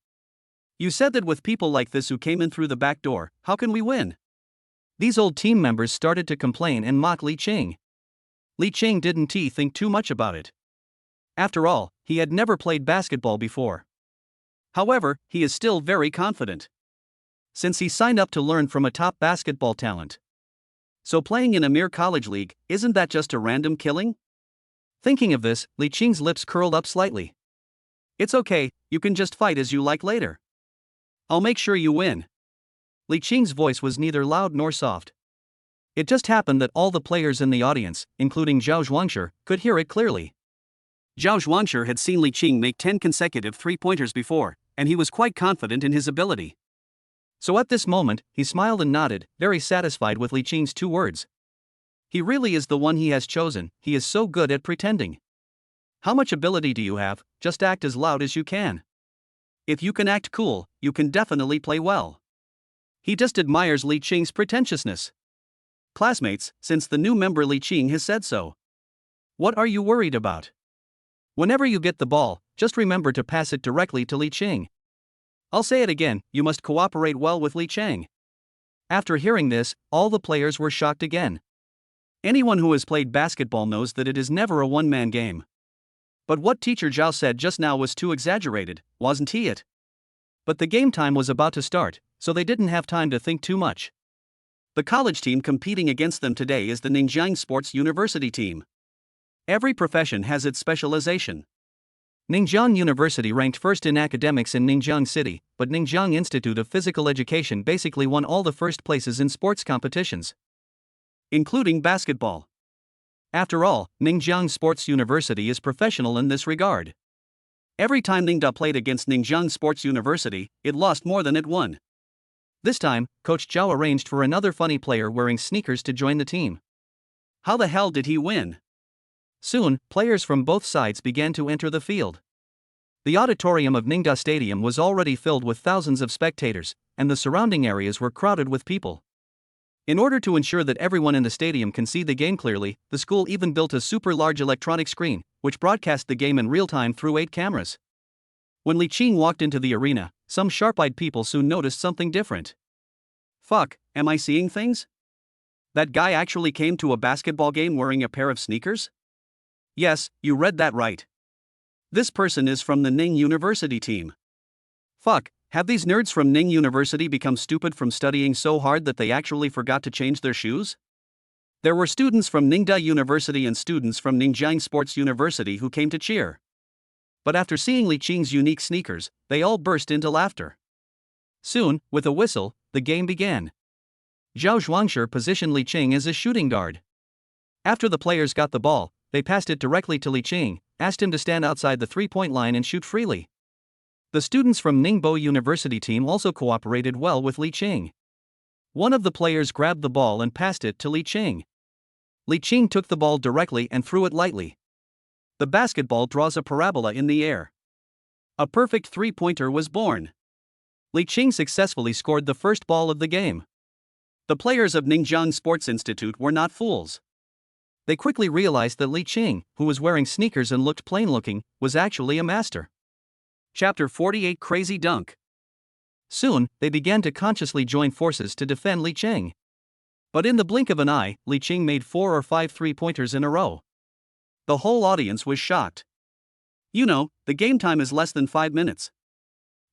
You said that with people like this who came in through the back door, how can we win? These old team members started to complain and mock Li Qing. Li Qing didn't think too much about it. After all, he had never played basketball before. However, he is still very confident, since he signed up to learn from a top basketball talent. So playing in a mere college league, isn't that just a random killing? Thinking of this, Li Qing's lips curled up slightly. It's okay, you can just fight as you like later. I'll make sure you win. Li Qing's voice was neither loud nor soft. It just happened that all the players in the audience, including Zhao Zhuangshi, could hear it clearly. Zhao Zhuangshi had seen Li Qing make 10 consecutive three-pointers before, and he was quite confident in his ability. So at this moment, he smiled and nodded, very satisfied with Li Qing's 2 words. He really is the one he has chosen, he is so good at pretending. How much ability do you have? Just act as loud as you can. If you can act cool, you can definitely play well. He just admires Li Qing's pretentiousness. Classmates, since the new member Li Qing has said so, what are you worried about? Whenever you get the ball, just remember to pass it directly to Li Qing. I'll say it again, you must cooperate well with Li Qing. After hearing this, all the players were shocked again. Anyone who has played basketball knows that it is never a one-man game. But what teacher Zhao said just now was too exaggerated, wasn't he it? But the game time was about to start, so they didn't have time to think too much. The college team competing against them today is the Ningjiang Sports University team. Every profession has its specialization. Ningjiang University ranked first in academics in Ningjiang City, but Ningjiang Institute of Physical Education basically won all the first places in sports competitions, including basketball. After all, Ningjiang Sports University is professional in this regard. Every time Ningda played against Ningjiang Sports University, it lost more than it won. This time, Coach Zhao arranged for another funny player wearing sneakers to join the team. How the hell did he win? Soon, players from both sides began to enter the field. The auditorium of Ningda Stadium was already filled with thousands of spectators, and the surrounding areas were crowded with people. In order to ensure that everyone in the stadium can see the game clearly, the school even built a super large electronic screen, which broadcast the game in real time through 8 cameras. When Li Qing walked into the arena, some sharp-eyed people soon noticed something different. Fuck, am I seeing things? That guy actually came to a basketball game wearing a pair of sneakers? Yes, you read that right. This person is from the Ning University team. Fuck, have these nerds from Ning University become stupid from studying so hard that they actually forgot to change their shoes? There were students from Ningda University and students from Ningjiang Sports University who came to cheer. But after seeing Li Qing's unique sneakers, they all burst into laughter. Soon, with a whistle, the game began. Zhao Zhuangshi positioned Li Qing as a shooting guard. After the players got the ball, they passed it directly to Li Qing, asked him to stand outside the three-point line and shoot freely. The students from Ningbo University team also cooperated well with Li Qing. One of the players grabbed the ball and passed it to Li Qing. Li Qing took the ball directly and threw it lightly. The basketball draws a parabola in the air. A perfect three-pointer was born. Li Qing successfully scored the first ball of the game. The players of Ningjiang Sports Institute were not fools. They quickly realized that Li Qing, who was wearing sneakers and looked plain-looking, was actually a master. Chapter 48 Crazy Dunk. Soon, they began to consciously join forces to defend Li Qing. But in the blink of an eye, Li Qing made 4 or 5 three-pointers in a row. The whole audience was shocked. You know, the game time is less than 5 minutes.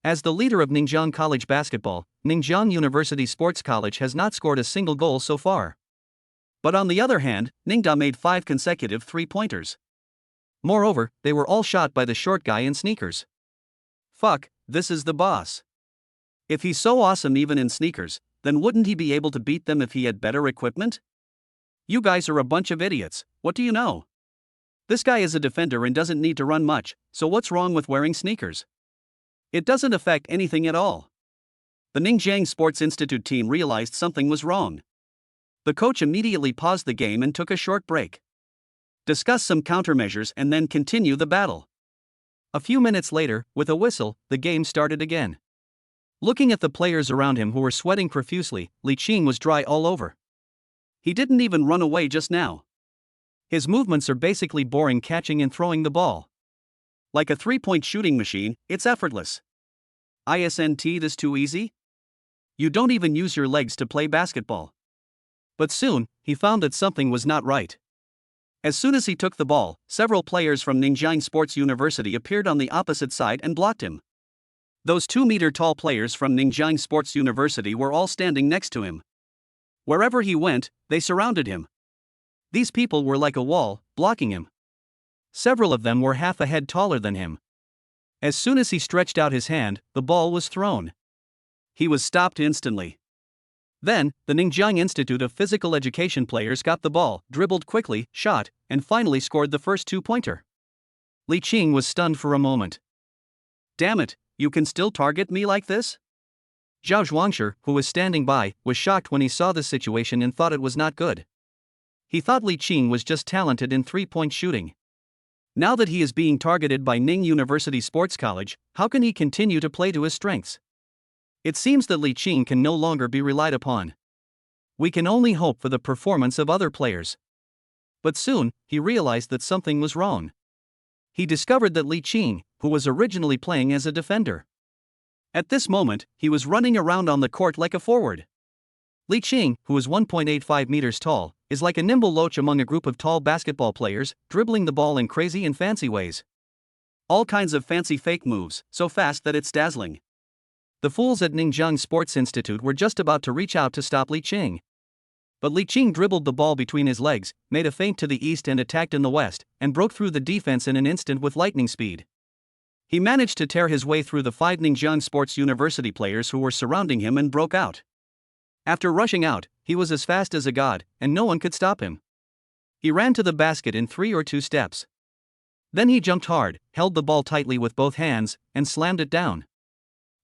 As the leader of Ningjiang College basketball, Ningjiang University Sports College has not scored a single goal so far. But on the other hand, Ningda made 5 consecutive 3-pointers. Moreover, they were all shot by the short guy in sneakers. Fuck, this is the boss. If he's so awesome even in sneakers, then wouldn't he be able to beat them if he had better equipment? You guys are a bunch of idiots, what do you know? This guy is a defender and doesn't need to run much, so what's wrong with wearing sneakers? It doesn't affect anything at all. The Ningjiang Sports Institute team realized something was wrong. The coach immediately paused the game and took a short break. Discuss some countermeasures and then continue the battle. A few minutes later, with a whistle, the game started again. Looking at the players around him who were sweating profusely, Li Qing was dry all over. He didn't even run away just now. His movements are basically boring, catching and throwing the ball. Like a 3-point shooting machine, it's effortless. Isn't this too easy? You don't even use your legs to play basketball. But soon, he found that something was not right. As soon as he took the ball, several players from Ningjiang Sports University appeared on the opposite side and blocked him. Those 2-meter-tall players from Ningjiang Sports University were all standing next to him. Wherever he went, they surrounded him. These people were like a wall, blocking him. Several of them were half a head taller than him. As soon as he stretched out his hand, the ball was thrown. He was stopped instantly. Then, the Ningjiang Institute of Physical Education players got the ball, dribbled quickly, shot, and finally scored the first 2-pointer. Li Qing was stunned for a moment. Damn it, you can still target me like this? Zhao Zhuangshi, who was standing by, was shocked when he saw the situation and thought it was not good. He thought Li Qing was just talented in 3-point shooting. Now that he is being targeted by Ning University Sports College, how can he continue to play to his strengths? It seems that Li Qing can no longer be relied upon. We can only hope for the performance of other players. But soon, he realized that something was wrong. He discovered that Li Qing, who was originally playing as a defender. At this moment, he was running around on the court like a forward. Li Qing, who is 1.85 meters tall, is like a nimble loach among a group of tall basketball players, dribbling the ball in crazy and fancy ways. All kinds of fancy fake moves, so fast that it's dazzling. The fools at Ningjiang Sports Institute were just about to reach out to stop Li Qing. But Li Qing dribbled the ball between his legs, made a feint to the east and attacked in the west, and broke through the defense in an instant with lightning speed. He managed to tear his way through the 5 Ningjiang Sports University players who were surrounding him and broke out. After rushing out, he was as fast as a god, and no one could stop him. He ran to the basket in 3 or 2 steps. Then he jumped hard, held the ball tightly with both hands, and slammed it down.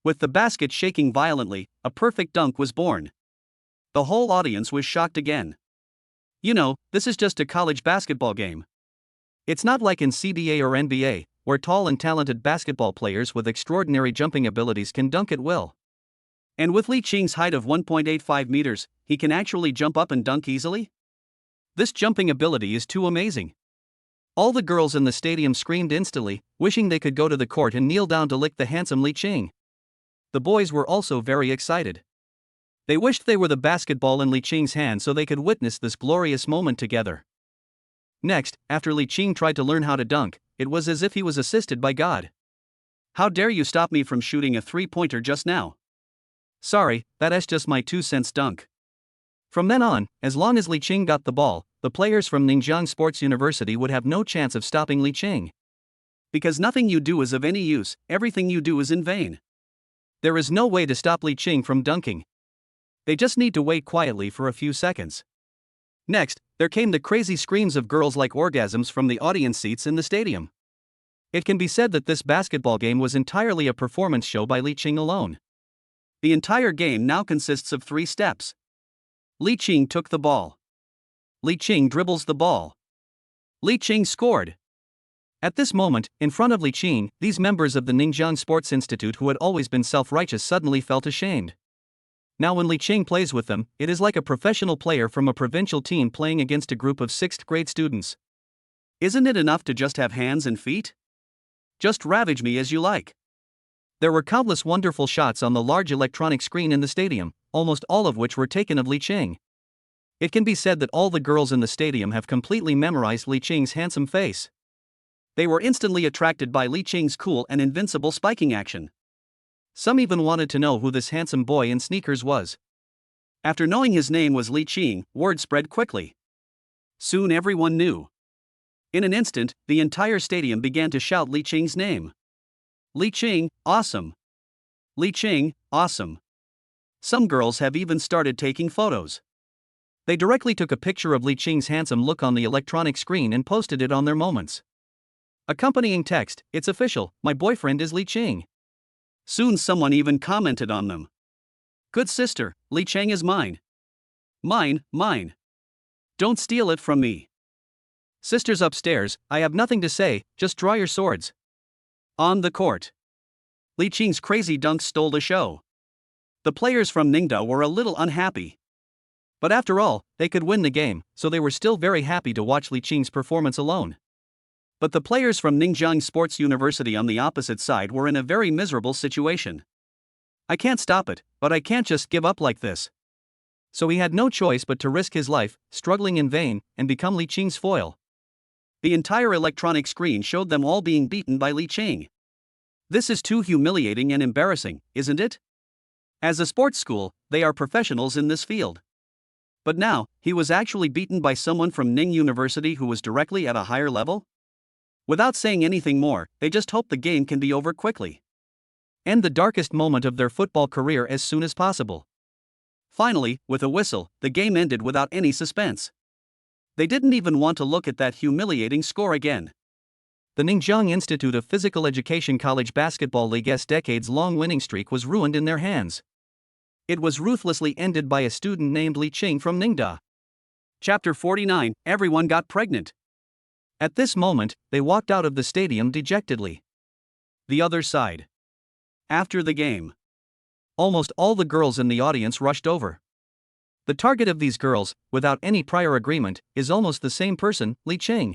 With the basket shaking violently, a perfect dunk was born. The whole audience was shocked again. You know, this is just a college basketball game. It's not like in CBA or NBA, where tall and talented basketball players with extraordinary jumping abilities can dunk at will. And with Li Qing's height of 1.85 meters, he can actually jump up and dunk easily? This jumping ability is too amazing. All the girls in the stadium screamed instantly, wishing they could go to the court and kneel down to lick the handsome Li Qing. The boys were also very excited. They wished they were the basketball in Li Qing's hand so they could witness this glorious moment together. Next, after Li Qing tried to learn how to dunk, it was as if he was assisted by God. How dare you stop me from shooting a 3-pointer just now? Sorry, that's just my 2-cent dunk. From then on, as long as Li Qing got the ball, the players from Ningjiang Sports University would have no chance of stopping Li Qing. Because nothing you do is of any use, everything you do is in vain. There is no way to stop Li Qing from dunking. They just need to wait quietly for a few seconds. Next, there came the crazy screams of girls like orgasms from the audience seats in the stadium. It can be said that this basketball game was entirely a performance show by Li Qing alone. The entire game now consists of 3 steps. Li Qing took the ball. Li Qing dribbles the ball. Li Qing scored. At this moment, in front of Li Qing, these members of the Ningjiang Sports Institute who had always been self-righteous suddenly felt ashamed. Now when Li Qing plays with them, it is like a professional player from a provincial team playing against a group of 6th grade students. Isn't it enough to just have hands and feet? Just ravage me as you like. There were countless wonderful shots on the large electronic screen in the stadium, almost all of which were taken of Li Qing. It can be said that all the girls in the stadium have completely memorized Li Qing's handsome face. They were instantly attracted by Li Qing's cool and invincible spiking action. Some even wanted to know who this handsome boy in sneakers was. After knowing his name was Li Qing, word spread quickly. Soon everyone knew. In an instant, the entire stadium began to shout Li Qing's name. Li Qing, awesome. Li Qing, awesome. Some girls have even started taking photos. They directly took a picture of Li Qing's handsome look on the electronic screen and posted it on their moments. Accompanying text, "It's official, my boyfriend is Li Qing." Soon someone even commented on them. "Good sister, Li Qing is mine. Mine, mine. Don't steal it from me." Sisters upstairs, I have nothing to say, just draw your swords. On the court. Li Qing's crazy dunks stole the show. The players from Ningda were a little unhappy. But after all, they could win the game, so they were still very happy to watch Li Qing's performance alone. But the players from Ningjiang Sports University on the opposite side were in a very miserable situation. "I can't stop it, but I can't just give up like this." So he had no choice but to risk his life, struggling in vain, and become Li Qing's foil. The entire electronic screen showed them all being beaten by Li Qing. This is too humiliating and embarrassing, isn't it? As a sports school, they are professionals in this field. But now, he was actually beaten by someone from Ning University who was directly at a higher level? Without saying anything more, they just hope the game can be over quickly. End the darkest moment of their football career as soon as possible. Finally, with a whistle, the game ended without any suspense. They didn't even want to look at that humiliating score again. The Ningjiang Institute of Physical Education College Basketball League's decades-long winning streak was ruined in their hands. It was ruthlessly ended by a student named Li Qing from Ningda. Chapter 49, Everyone got pregnant. At this moment, they walked out of the stadium dejectedly. The other side. After the game, almost all the girls in the audience rushed over. The target of these girls, without any prior agreement, is almost the same person, Li Qing.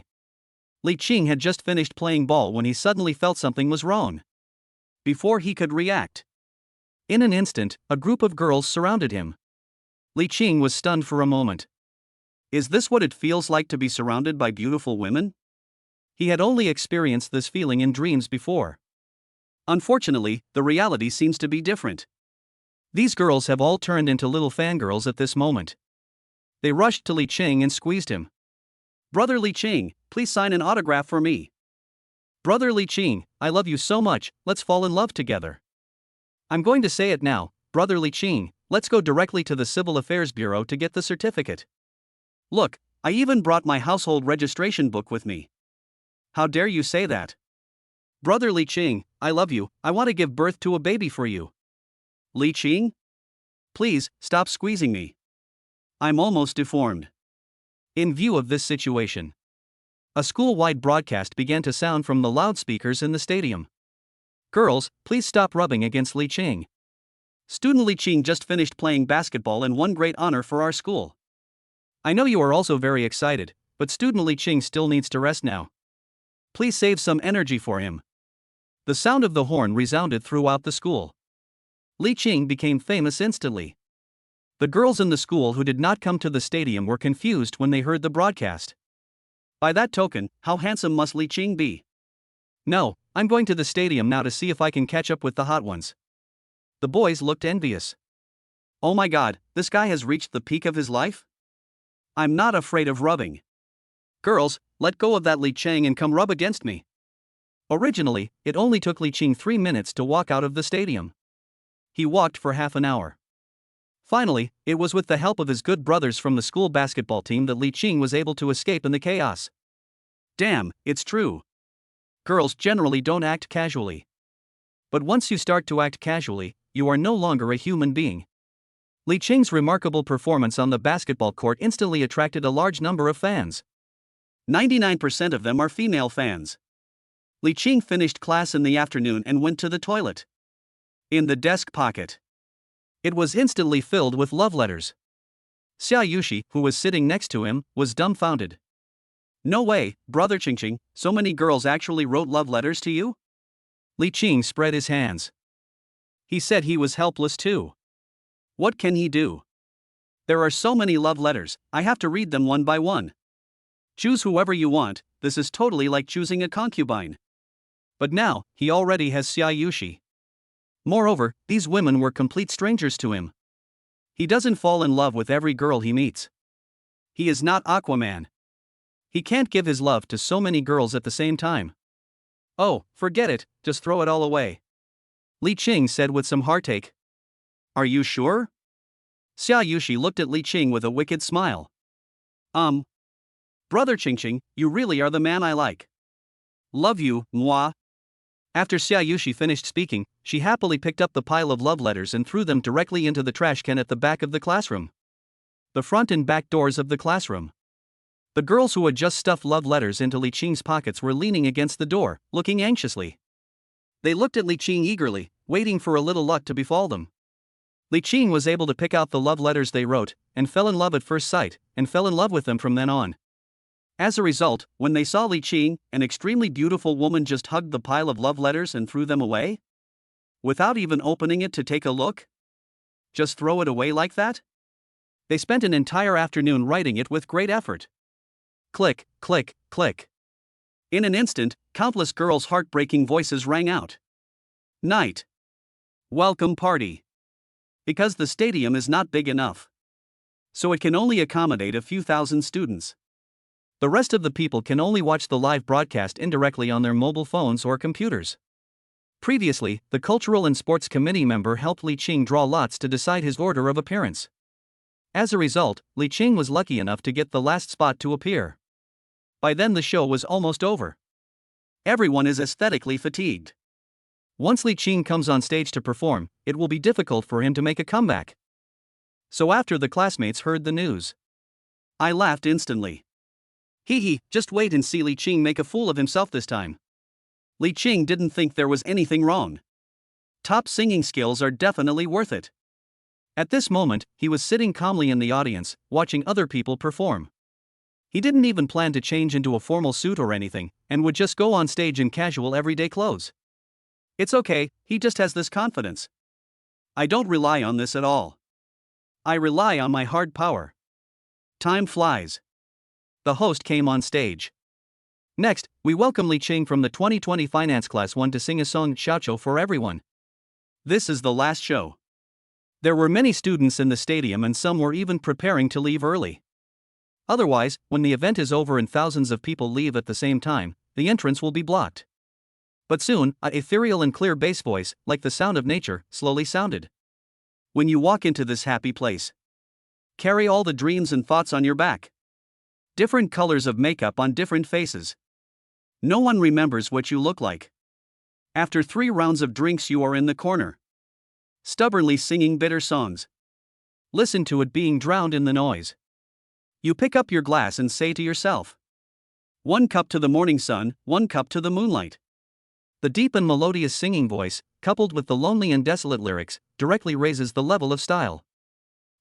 Li Qing had just finished playing ball when he suddenly felt something was wrong. Before he could react, in an instant, a group of girls surrounded him. Li Qing was stunned for a moment. Is this what it feels like to be surrounded by beautiful women? He had only experienced this feeling in dreams before. Unfortunately, the reality seems to be different. These girls have all turned into little fangirls at this moment. They rushed to Li Qing and squeezed him. "Brother Li Qing, please sign an autograph for me. Brother Li Qing, I love you so much, let's fall in love together. I'm going to say it now, Brother Li Qing, let's go directly to the Civil Affairs Bureau to get the certificate. Look, I even brought my household registration book with me. How dare you say that? Brother Li Qing, I love you, I want to give birth to a baby for you. Li Qing? Please, stop squeezing me. I'm almost deformed." In view of this situation, a school-wide broadcast began to sound from the loudspeakers in the stadium. "Girls, please stop rubbing against Li Qing. Student Li Qing just finished playing basketball and won great honor for our school. I know you are also very excited, but student Li Qing still needs to rest now. Please save some energy for him." The sound of the horn resounded throughout the school. Li Qing became famous instantly. The girls in the school who did not come to the stadium were confused when they heard the broadcast. By that token, how handsome must Li Qing be? No, I'm going to the stadium now to see if I can catch up with the hot ones. The boys looked envious. Oh my god, this guy has reached the peak of his life? I'm not afraid of rubbing. Girls, let go of that Li Qing and come rub against me. Originally, it only took Li Qing 3 minutes to walk out of the stadium. He walked for half an hour. Finally, it was with the help of his good brothers from the school basketball team that Li Qing was able to escape in the chaos. Damn, it's true. Girls generally don't act casually. But once you start to act casually, you are no longer a human being. Li Qing's remarkable performance on the basketball court instantly attracted a large number of fans. 99% of them are female fans. Li Qing finished class in the afternoon and went to the toilet. In the desk pocket, it was instantly filled with love letters. Xiaushi, who was sitting next to him, was dumbfounded. No way, Brother Qingqing, so many girls actually wrote love letters to you? Li Qing spread his hands. He said he was helpless too. What can he do? There are so many love letters, I have to read them one by one. Choose whoever you want, this is totally like choosing a concubine. But now, he already has Xiaushi. Moreover, these women were complete strangers to him. He doesn't fall in love with every girl he meets. He is not Aquaman. He can't give his love to so many girls at the same time. Oh, forget it, just throw it all away. Li Qing said with some heartache. Are you sure? Xiaushi looked at Li Qing with a wicked smile. Brother Qingqing, you really are the man I like. Love you, moi. After Xiaushi finished speaking, she happily picked up the pile of love letters and threw them directly into the trash can at the back of the classroom. The front and back doors of the classroom. The girls who had just stuffed love letters into Li Qing's pockets were leaning against the door, looking anxiously. They looked at Li Qing eagerly, waiting for a little luck to befall them. Li Qing was able to pick out the love letters they wrote, and fell in love at first sight, and fell in love with them from then on. As a result, when they saw Li Qing, an extremely beautiful woman just hugged the pile of love letters and threw them away? Without even opening it to take a look? Just throw it away like that? They spent an entire afternoon writing it with great effort. Click, click, click. In an instant, countless girls' heartbreaking voices rang out. Night. Welcome party. Because the stadium is not big enough. So it can only accommodate a few thousand students. The rest of the people can only watch the live broadcast indirectly on their mobile phones or computers. Previously, the Cultural and Sports Committee member helped Li Qing draw lots to decide his order of appearance. As a result, Li Qing was lucky enough to get the last spot to appear. By then the show was almost over. Everyone is aesthetically fatigued. Once Li Qing comes on stage to perform, it will be difficult for him to make a comeback. So after the classmates heard the news, I laughed instantly. Hee hee, just wait and see Li Qing make a fool of himself this time. Li Qing didn't think there was anything wrong. Top singing skills are definitely worth it. At this moment, he was sitting calmly in the audience, watching other people perform. He didn't even plan to change into a formal suit or anything, and would just go on stage in casual everyday clothes. It's okay, he just has this confidence. I don't rely on this at all. I rely on my hard power. Time flies. The host came on stage. Next, we welcome Li Qing from the 2020 Finance Class 1 to sing a song Xiaushi for everyone. This is the last show. There were many students in the stadium and some were even preparing to leave early. Otherwise, when the event is over and thousands of people leave at the same time, the entrance will be blocked. But soon, an ethereal and clear bass voice, like the sound of nature, slowly sounded. When you walk into this happy place, carry all the dreams and thoughts on your back. Different colors of makeup on different faces. No one remembers what you look like. After 3 rounds of drinks you are in the corner, stubbornly singing bitter songs. Listen to it being drowned in the noise. You pick up your glass and say to yourself, 1 cup to the morning sun, 1 cup to the moonlight. The deep and melodious singing voice, coupled with the lonely and desolate lyrics, directly raises the level of style.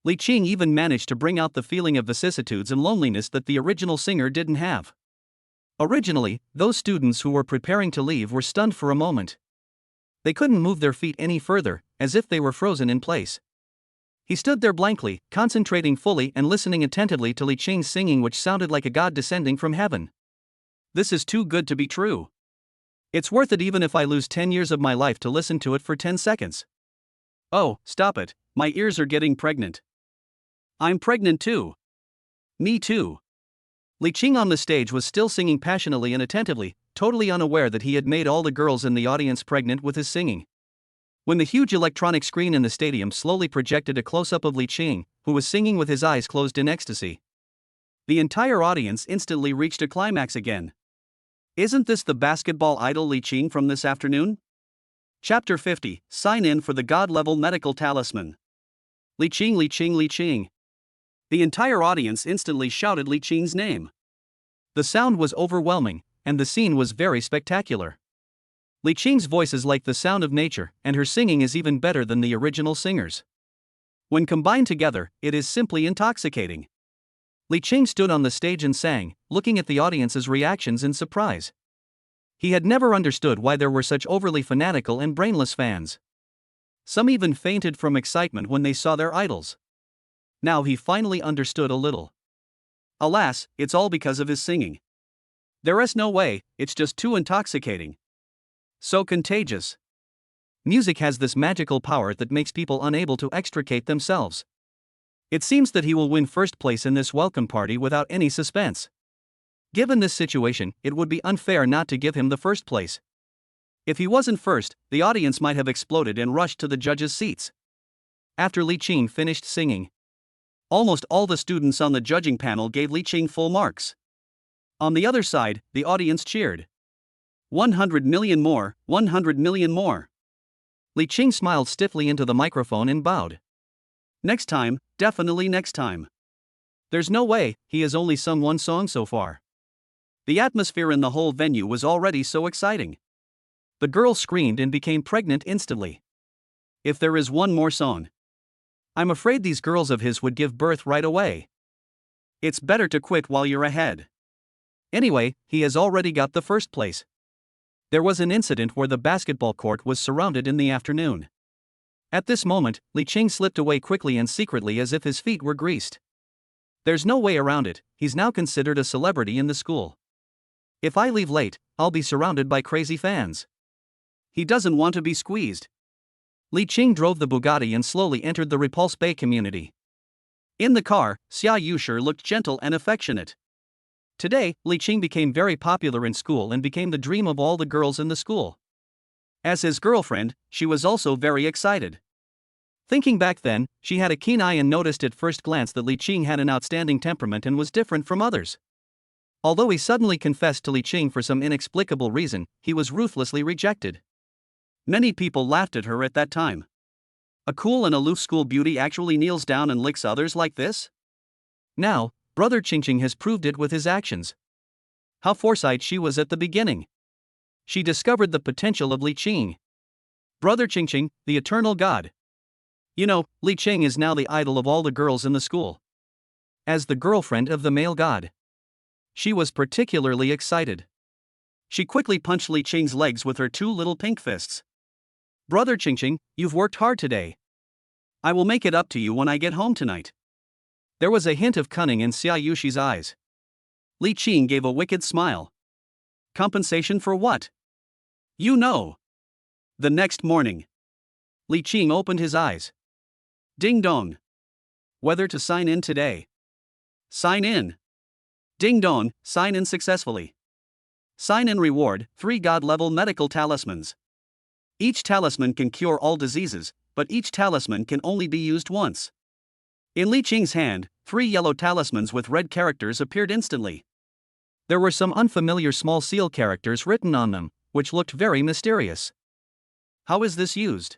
Li Qing even managed to bring out the feeling of vicissitudes and loneliness that the original singer didn't have. Originally, those students who were preparing to leave were stunned for a moment. They couldn't move their feet any further, as if they were frozen in place. He stood there blankly, concentrating fully and listening attentively to Li Qing's singing, which sounded like a god descending from heaven. This is too good to be true. It's worth it even if I lose 10 years of my life to listen to it for 10 seconds. Oh, stop it, my ears are getting pregnant. I'm pregnant too. Me too. Li Qing on the stage was still singing passionately and attentively, totally unaware that he had made all the girls in the audience pregnant with his singing. When the huge electronic screen in the stadium slowly projected a close-up of Li Qing, who was singing with his eyes closed in ecstasy, the entire audience instantly reached a climax again. Isn't this the basketball idol Li Qing from this afternoon? Chapter 50, Sign in for the God-level medical talisman. Li Qing, Li Qing, Li Qing. The entire audience instantly shouted Li Qing's name. The sound was overwhelming, and the scene was very spectacular. Li Qing's voice is like the sound of nature, and her singing is even better than the original singers. When combined together, it is simply intoxicating. Li Qing stood on the stage and sang, looking at the audience's reactions in surprise. He had never understood why there were such overly fanatical and brainless fans. Some even fainted from excitement when they saw their idols. Now he finally understood a little. Alas, it's all because of his singing. There is no way, it's just too intoxicating. So contagious. Music has this magical power that makes people unable to extricate themselves. It seems that he will win first place in this welcome party without any suspense. Given this situation, it would be unfair not to give him the first place. If he wasn't first, the audience might have exploded and rushed to the judges' seats. After Li Qing finished singing, almost all the students on the judging panel gave Li Qing full marks. On the other side, the audience cheered. 100 million more, 100 million more. Li Qing smiled stiffly into the microphone and bowed. Next time, definitely next time. There's no way, he has only sung one song so far. The atmosphere in the whole venue was already so exciting. The girl screamed and became pregnant instantly. If there is one more song, I'm afraid these girls of his would give birth right away. It's better to quit while you're ahead. Anyway, he has already got the first place. There was an incident where the basketball court was surrounded in the afternoon. At this moment, Li Qing slipped away quickly and secretly as if his feet were greased. There's no way around it, he's now considered a celebrity in the school. If I leave late, I'll be surrounded by crazy fans. He doesn't want to be squeezed. Li Qing drove the Bugatti and slowly entered the Repulse Bay community. In the car, Xiaushi looked gentle and affectionate. Today, Li Qing became very popular in school and became the dream of all the girls in the school. As his girlfriend, she was also very excited. Thinking back then, she had a keen eye and noticed at first glance that Li Qing had an outstanding temperament and was different from others. Although he suddenly confessed to Li Qing for some inexplicable reason, he was ruthlessly rejected. Many people laughed at her at that time. A cool and aloof school beauty actually kneels down and licks others like this? Now, brother Qingqing has proved it with his actions. How foresight she was at the beginning. She discovered the potential of Li Qing. Brother Qingqing, the eternal god. You know, Li Qing is now the idol of all the girls in the school. As the girlfriend of the male god. She was particularly excited. She quickly punched Li Qing's legs with her two little pink fists. Brother Qingqing, you've worked hard today. I will make it up to you when I get home tonight. There was a hint of cunning in Xiaoyushi's eyes. Li Qing gave a wicked smile. Compensation for what? You know. The next morning, Li Qing opened his eyes. Ding dong. Whether to sign in today. Sign in. Ding dong, sign in successfully. Sign in reward, 3 god-level medical talismans. Each talisman can cure all diseases, but each talisman can only be used once. In Li Qing's hand, 3 yellow talismans with red characters appeared instantly. There were some unfamiliar small seal characters written on them, which looked very mysterious. How is this used?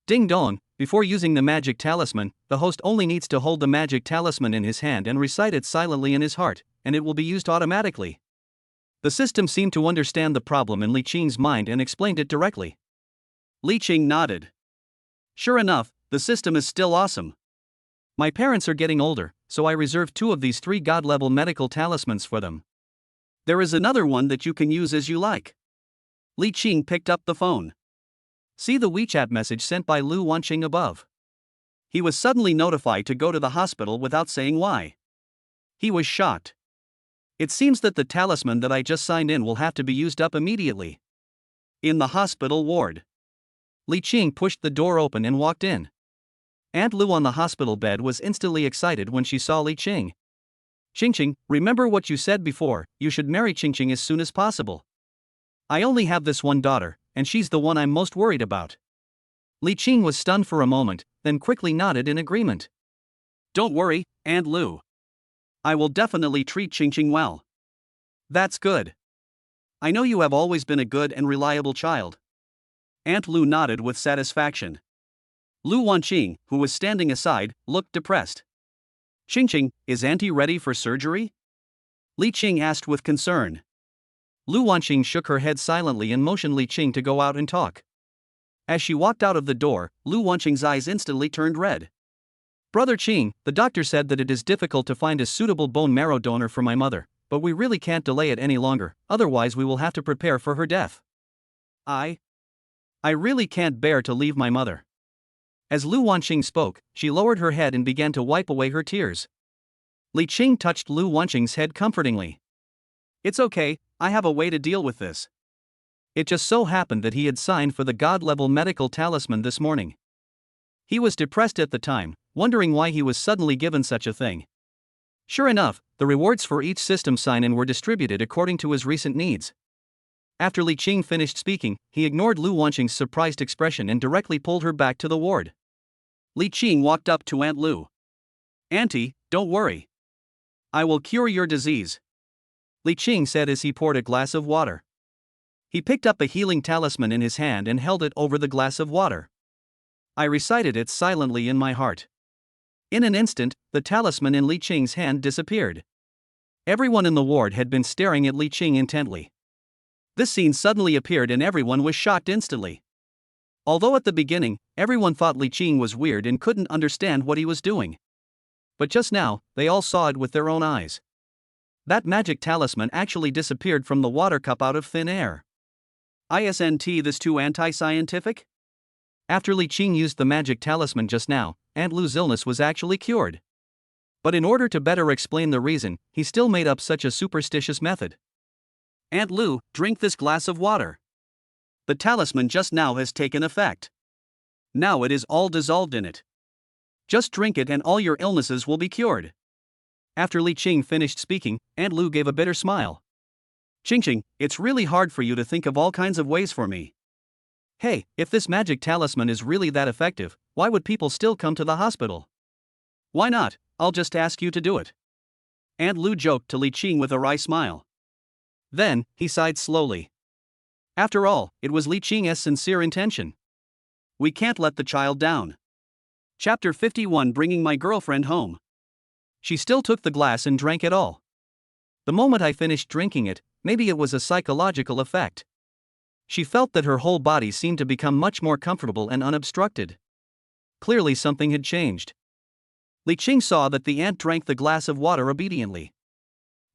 Ding dong, before using the magic talisman, the host only needs to hold the magic talisman in his hand and recite it silently in his heart, and it will be used automatically. The system seemed to understand the problem in Li Qing's mind and explained it directly. Li Qing nodded. Sure enough, the system is still awesome. My parents are getting older, so I reserved 2 of these 3 god-level medical talismans for them. There is another one that you can use as you like. Li Qing picked up the phone. See the WeChat message sent by Lu Wanqing above. He was suddenly notified to go to the hospital without saying why. He was shocked. It seems that the talisman that I just signed in will have to be used up immediately. In the hospital ward, Li Qing pushed the door open and walked in. Aunt Lu on the hospital bed was instantly excited when she saw Li Qing. Qingqing, remember what you said before, you should marry Qingqing as soon as possible. I only have this one daughter, and she's the one I'm most worried about. Li Qing was stunned for a moment, then quickly nodded in agreement. Don't worry, Aunt Lu. I will definitely treat Qingqing well. That's good. I know you have always been a good and reliable child. Aunt Lu nodded with satisfaction. Lu Wanqing, who was standing aside, looked depressed. Qingqing, is Auntie ready for surgery? Li Qing asked with concern. Lu Wanqing shook her head silently and motioned Li Qing to go out and talk. As she walked out of the door, Lu Wanqing's eyes instantly turned red. Brother Qing, the doctor said that it is difficult to find a suitable bone marrow donor for my mother, but we really can't delay it any longer, otherwise we will have to prepare for her death. I really can't bear to leave my mother. As Lu Wanqing spoke, she lowered her head and began to wipe away her tears. Li Qing touched Lu Wanqing's head comfortingly. It's okay, I have a way to deal with this. It just so happened that he had signed for the god-level medical talisman this morning. He was depressed at the time, wondering why he was suddenly given such a thing. Sure enough, the rewards for each system sign-in were distributed according to his recent needs. After Li Qing finished speaking, he ignored Lu Wanqing's surprised expression and directly pulled her back to the ward. Li Qing walked up to Aunt Lu. "Auntie, don't worry. I will cure your disease," Li Qing said as he poured a glass of water. He picked up a healing talisman in his hand and held it over the glass of water. I recited it silently in my heart. In an instant, the talisman in Li Qing's hand disappeared. Everyone in the ward had been staring at Li Qing intently. This scene suddenly appeared and everyone was shocked instantly. Although at the beginning, everyone thought Li Qing was weird and couldn't understand what he was doing. But just now, they all saw it with their own eyes. That magic talisman actually disappeared from the water cup out of thin air. Isn't this too anti-scientific? After Li Qing used the magic talisman just now, Aunt Lu's illness was actually cured. But in order to better explain the reason, he still made up such a superstitious method. "Aunt Lu, drink this glass of water. The talisman just now has taken effect. Now it is all dissolved in it. Just drink it and all your illnesses will be cured." After Li Qing finished speaking, Aunt Lu gave a bitter smile. "Qingqing, it's really hard for you to think of all kinds of ways for me. Hey, if this magic talisman is really that effective, why would people still come to the hospital? Why not, I'll just ask you to do it." Aunt Lu joked to Li Qing with a wry smile. Then, he sighed slowly. After all, it was Li Qing's sincere intention. We can't let the child down. Chapter 51, Bringing my girlfriend home. She still took the glass and drank it all. The moment I finished drinking it, maybe it was a psychological effect. She felt that her whole body seemed to become much more comfortable and unobstructed. Clearly something had changed. Li Qing saw that the aunt drank the glass of water obediently.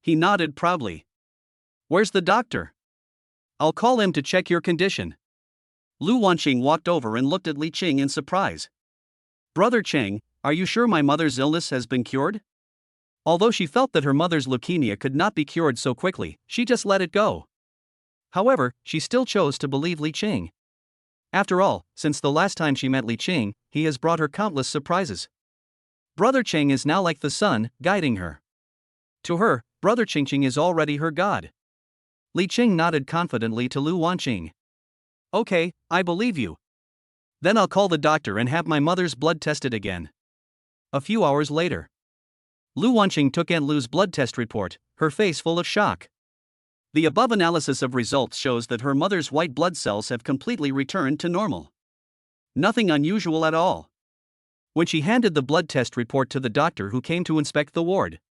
He nodded proudly. "Where's the doctor? I'll call him to check your condition." Lu Wanqing walked over and looked at Li Qing in surprise. "Brother Cheng, are you sure my mother's illness has been cured?" Although she felt that her mother's leukemia could not be cured so quickly, she just let it go. However, she still chose to believe Li Qing. After all, since the last time she met Li Qing, he has brought her countless surprises. Brother Cheng is now like the sun, guiding her. To her, Brother Qingqing is already her god. Li Qing nodded confidently to Lu Wanqing. "Okay, I believe you. Then I'll call the doctor and have my mother's blood tested again." A few hours later, Lu Wanqing took Aunt Lu's blood test report, her face full of shock. The above analysis of results shows that her mother's white blood cells have completely returned to normal. Nothing unusual at all. When she handed the blood test report to the doctor who came to inspect the ward.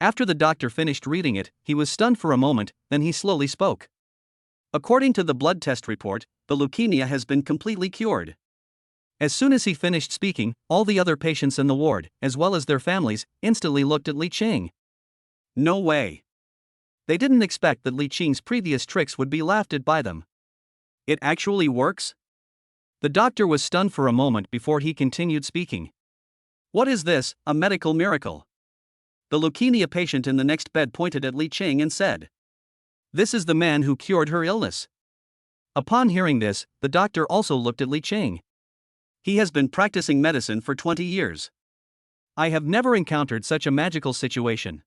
After the doctor finished reading it, he was stunned for a moment, then he slowly spoke. According to the blood test report, the leukemia has been completely cured. As soon as he finished speaking, all the other patients in the ward, as well as their families, instantly looked at Li Qing. No way. They didn't expect that Li Qing's previous tricks would be laughed at by them. It actually works? The doctor was stunned for a moment before he continued speaking. What is this, a medical miracle? The leukemia patient in the next bed pointed at Li Qing and said, "This is the man who cured her illness." Upon hearing this, the doctor also looked at Li Qing. He has been practicing medicine for 20 years. I have never encountered such a magical situation.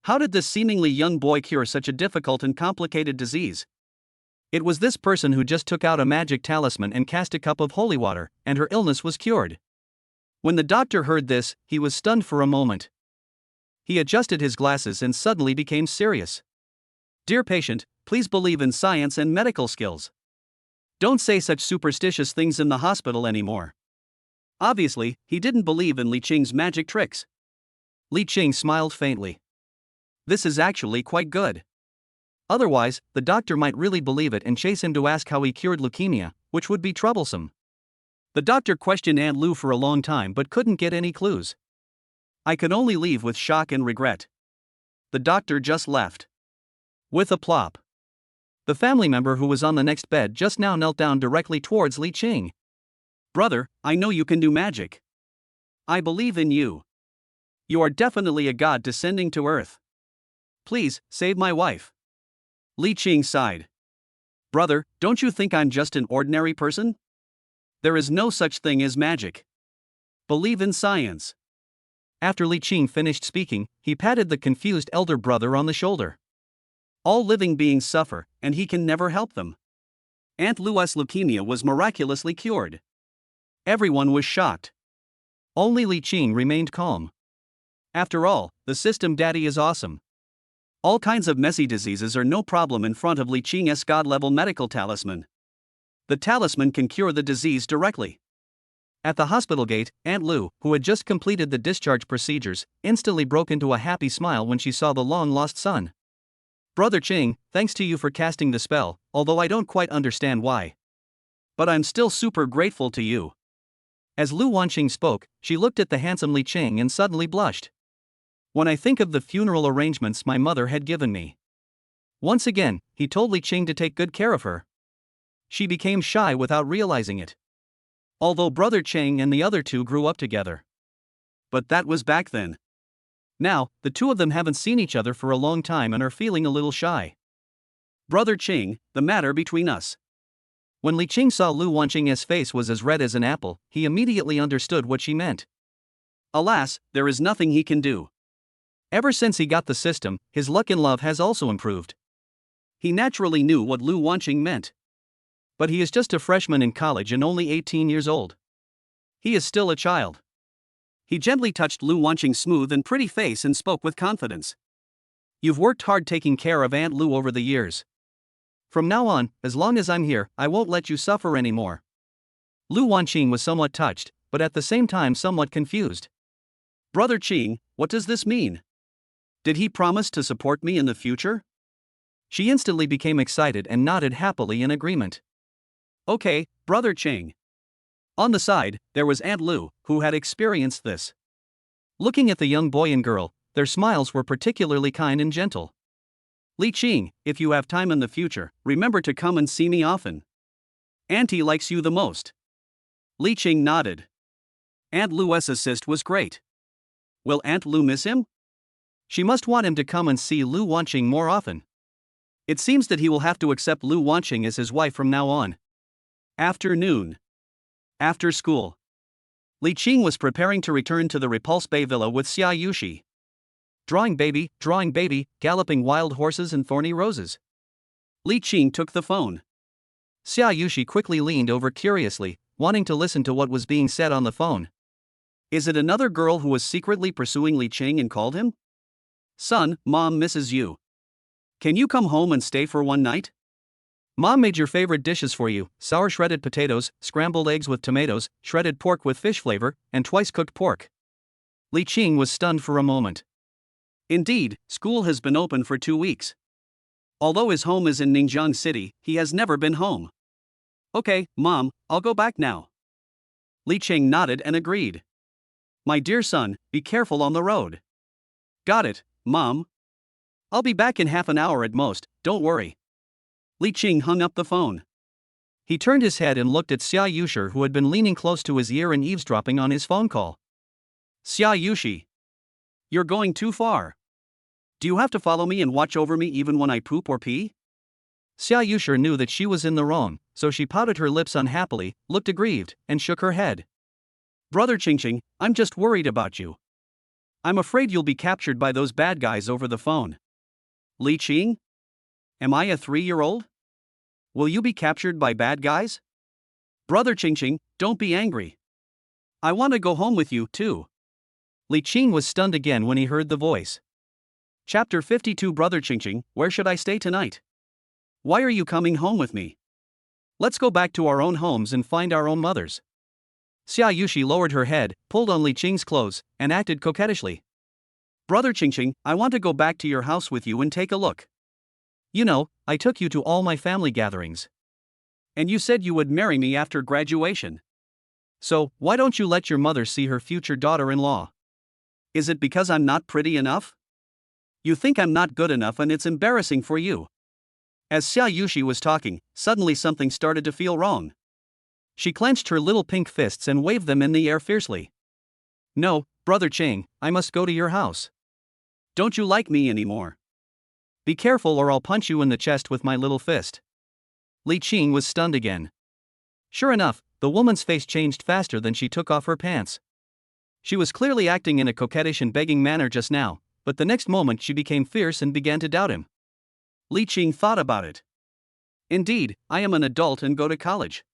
How did this seemingly young boy cure such a difficult and complicated disease? It was this person who just took out a magic talisman and cast a cup of holy water, and her illness was cured. When the doctor heard this, he was stunned for a moment. He adjusted his glasses and suddenly became serious. "Dear patient, please believe in science and medical skills. Don't say such superstitious things in the hospital anymore." Obviously, he didn't believe in Li Qing's magic tricks. Li Qing smiled faintly. This is actually quite good. Otherwise, the doctor might really believe it and chase him to ask how he cured leukemia, which would be troublesome. The doctor questioned Aunt Lu for a long time but couldn't get any clues. I could only leave with shock and regret. The doctor just left. With a plop. The family member who was on the next bed just now knelt down directly towards Li Qing. "Brother, I know you can do magic. I believe in you. You are definitely a god descending to earth. Please, save my wife. Li Qing sighed. Brother, don't you think I'm just an ordinary person? There is no such thing as magic. Believe in science. After Li Qing finished speaking, he patted the confused elder brother on the shoulder. All living beings suffer, and he can never help them. Aunt Lu's leukemia was miraculously cured. Everyone was shocked. Only Li Qing remained calm. After all, the system daddy is awesome. All kinds of messy diseases are no problem in front of Li Qing's god-level medical talisman. The talisman can cure the disease directly. At the hospital gate, Aunt Lu, who had just completed the discharge procedures, instantly broke into a happy smile when she saw the long-lost son. Brother Qing, thanks to you for casting the spell, although I don't quite understand why. But I'm still super grateful to you. As Lu Wanqing spoke, she looked at the handsome Li Qing and suddenly blushed. When I think of the funeral arrangements my mother had given me. Once again, he told Li Qing to take good care of her. She became shy without realizing it. Although Brother Qing and the other two grew up together. But that was back then. Now, the two of them haven't seen each other for a long time and are feeling a little shy. Brother Qing, the matter between us. When Li Qing saw Lu Wanqing's face was as red as an apple, he immediately understood what she meant. Alas, there is nothing he can do. Ever since he got the system, his luck in love has also improved. He naturally knew what Lu Wanqing meant. But he is just a freshman in college and only 18 years old. He is still a child. He gently touched Lu Wanqing's smooth and pretty face and spoke with confidence. You've worked hard taking care of Aunt Lu over the years. From now on, as long as I'm here, I won't let you suffer anymore. Lu Wanqing was somewhat touched, but at the same time somewhat confused. Brother Qing, what does this mean? Did he promise to support me in the future? She instantly became excited and nodded happily in agreement. Okay, Brother Qing. On the side, there was Aunt Lu, who had experienced this. Looking at the young boy and girl, their smiles were particularly kind and gentle. Li Qing, if you have time in the future, remember to come and see me often. Auntie likes you the most. Li Qing nodded. Aunt Lu's assist was great. Will Aunt Lu miss him? She must want him to come and see Lu Wanqing more often. It seems that he will have to accept Lu Wanqing as his wife from now on. Afternoon. After school. Li Qing was preparing to return to the Repulse Bay Villa with Xiaushi. Drawing baby, galloping wild horses and thorny roses. Li Qing took the phone. Xiaushi quickly leaned over curiously, wanting to listen to what was being said on the phone. Is it another girl who was secretly pursuing Li Qing and called him? Son, Mom misses you. Can you come home and stay for one night? Mom made your favorite dishes for you: sour shredded potatoes, scrambled eggs with tomatoes, shredded pork with fish flavor, and twice-cooked pork. Li Qing was stunned for a moment. Indeed, school has been open for 2 weeks. Although his home is in Ningjiang City, he has never been home. Okay, Mom, I'll go back now. Li Qing nodded and agreed. My dear son, be careful on the road. Got it, Mom. I'll be back in half an hour at most, don't worry. Li Qing hung up the phone. He turned his head and looked at Xiaushi, who had been leaning close to his ear and eavesdropping on his phone call. Xiaushi. You're going too far. Do you have to follow me and watch over me even when I poop or pee? Xiaushi knew that she was in the wrong, so she pouted her lips unhappily, looked aggrieved, and shook her head. Brother Qingqing, I'm just worried about you. I'm afraid you'll be captured by those bad guys over the phone. Li Qing? Am I a 3-year-old? Will you be captured by bad guys? Brother Qingqing, don't be angry. I want to go home with you, too. Li Qing was stunned again when he heard the voice. Chapter 52. Brother Qingqing, where should I stay tonight? Why are you coming home with me? Let's go back to our own homes and find our own mothers. Xiaushi lowered her head, pulled on Li Qing's clothes, and acted coquettishly. Brother Qingqing, I want to go back to your house with you and take a look. You know, I took you to all my family gatherings. And you said you would marry me after graduation. So, why don't you let your mother see her future daughter-in-law? Is it because I'm not pretty enough? You think I'm not good enough and it's embarrassing for you. As Xiaushi was talking, suddenly something started to feel wrong. She clenched her little pink fists and waved them in the air fiercely. No, Brother Qing, I must go to your house. Don't you like me anymore? Be careful or I'll punch you in the chest with my little fist. Li Qing was stunned again. Sure enough, the woman's face changed faster than she took off her pants. She was clearly acting in a coquettish and begging manner just now, but the next moment she became fierce and began to doubt him. Li Qing thought about it. Indeed, I am an adult and go to college.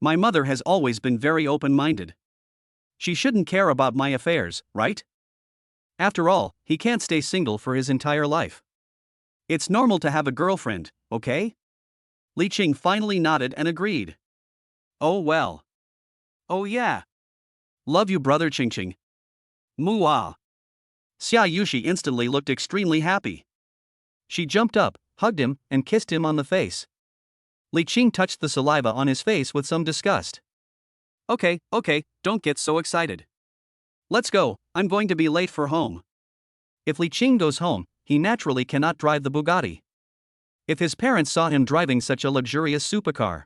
My mother has always been very open-minded. She shouldn't care about my affairs, right? After all, he can't stay single for his entire life. It's normal to have a girlfriend, okay? Li Qing finally nodded and agreed. Oh well. Oh yeah. Love you, brother Qingqing. Muah. Xiaushi instantly looked extremely happy. She jumped up, hugged him, and kissed him on the face. Li Qing touched the saliva on his face with some disgust. Okay, don't get so excited. Let's go, I'm going to be late for home. If Li Qing goes home, he naturally cannot drive the Bugatti. If his parents saw him driving such a luxurious supercar,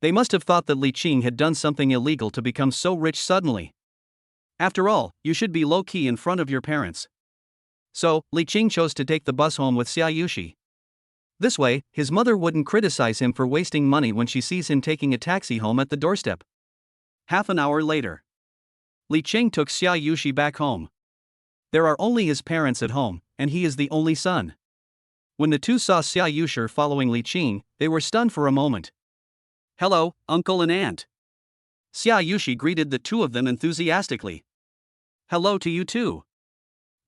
they must have thought that Li Qing had done something illegal to become so rich suddenly. After all, you should be low-key in front of your parents. So, Li Qing chose to take the bus home with Xiaushi. This way, his mother wouldn't criticize him for wasting money when she sees him taking a taxi home at the doorstep. Half an hour later, Li Qing took Xiaushi back home. There are only his parents at home, and he is the only son. When the two saw Xiaushi following Li Qing, they were stunned for a moment. Hello, uncle and aunt. Xiaushi greeted the two of them enthusiastically. Hello to you too.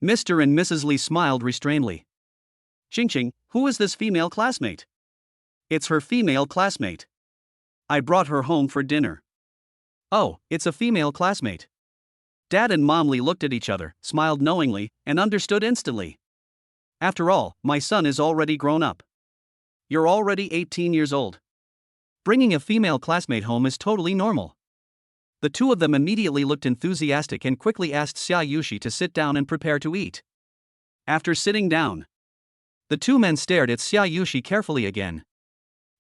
Mr. and Mrs. Li smiled restrainedly. Qingqing, who is this female classmate? It's her female classmate. I brought her home for dinner. Oh, it's a female classmate. Dad and Mom Li looked at each other, smiled knowingly, and understood instantly. After all, my son is already grown up. You're already 18 years old. Bringing a female classmate home is totally normal. The two of them immediately looked enthusiastic and quickly asked Xiaushi to sit down and prepare to eat. After sitting down, the two men stared at Xiaushi carefully again.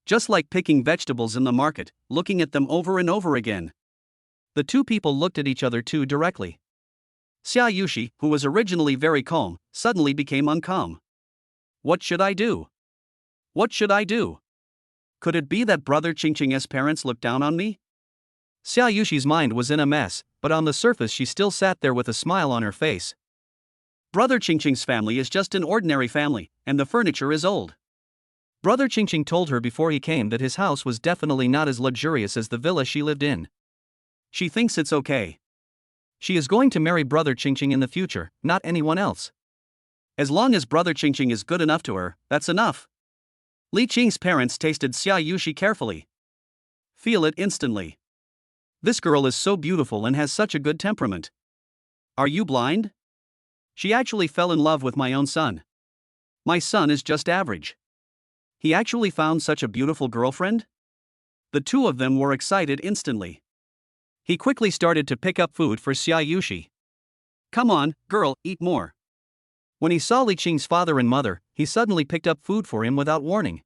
Just like picking vegetables in the market, looking at them over and over again. The two people looked at each other too directly. Xiaushi, who was originally very calm, suddenly became uncalm. What should I do? What should I do? Could it be that brother Qingqing's parents looked down on me? Xiaoshi's mind was in a mess, but on the surface she still sat there with a smile on her face. Brother Qingqing's family is just an ordinary family, and the furniture is old. Brother Qingqing told her before he came that his house was definitely not as luxurious as the villa she lived in. She thinks it's okay. She is going to marry brother Qingqing in the future, not anyone else. As long as brother Qingqing is good enough to her, that's enough. Li Qing's parents tasted Xiaushi carefully. Feel it instantly. This girl is so beautiful and has such a good temperament. Are you blind? She actually fell in love with my own son. My son is just average. He actually found such a beautiful girlfriend? The two of them were excited instantly. He quickly started to pick up food for Xiaushi. Come on, girl, eat more. When he saw Li Qing's father and mother, he suddenly picked up food for him without warning.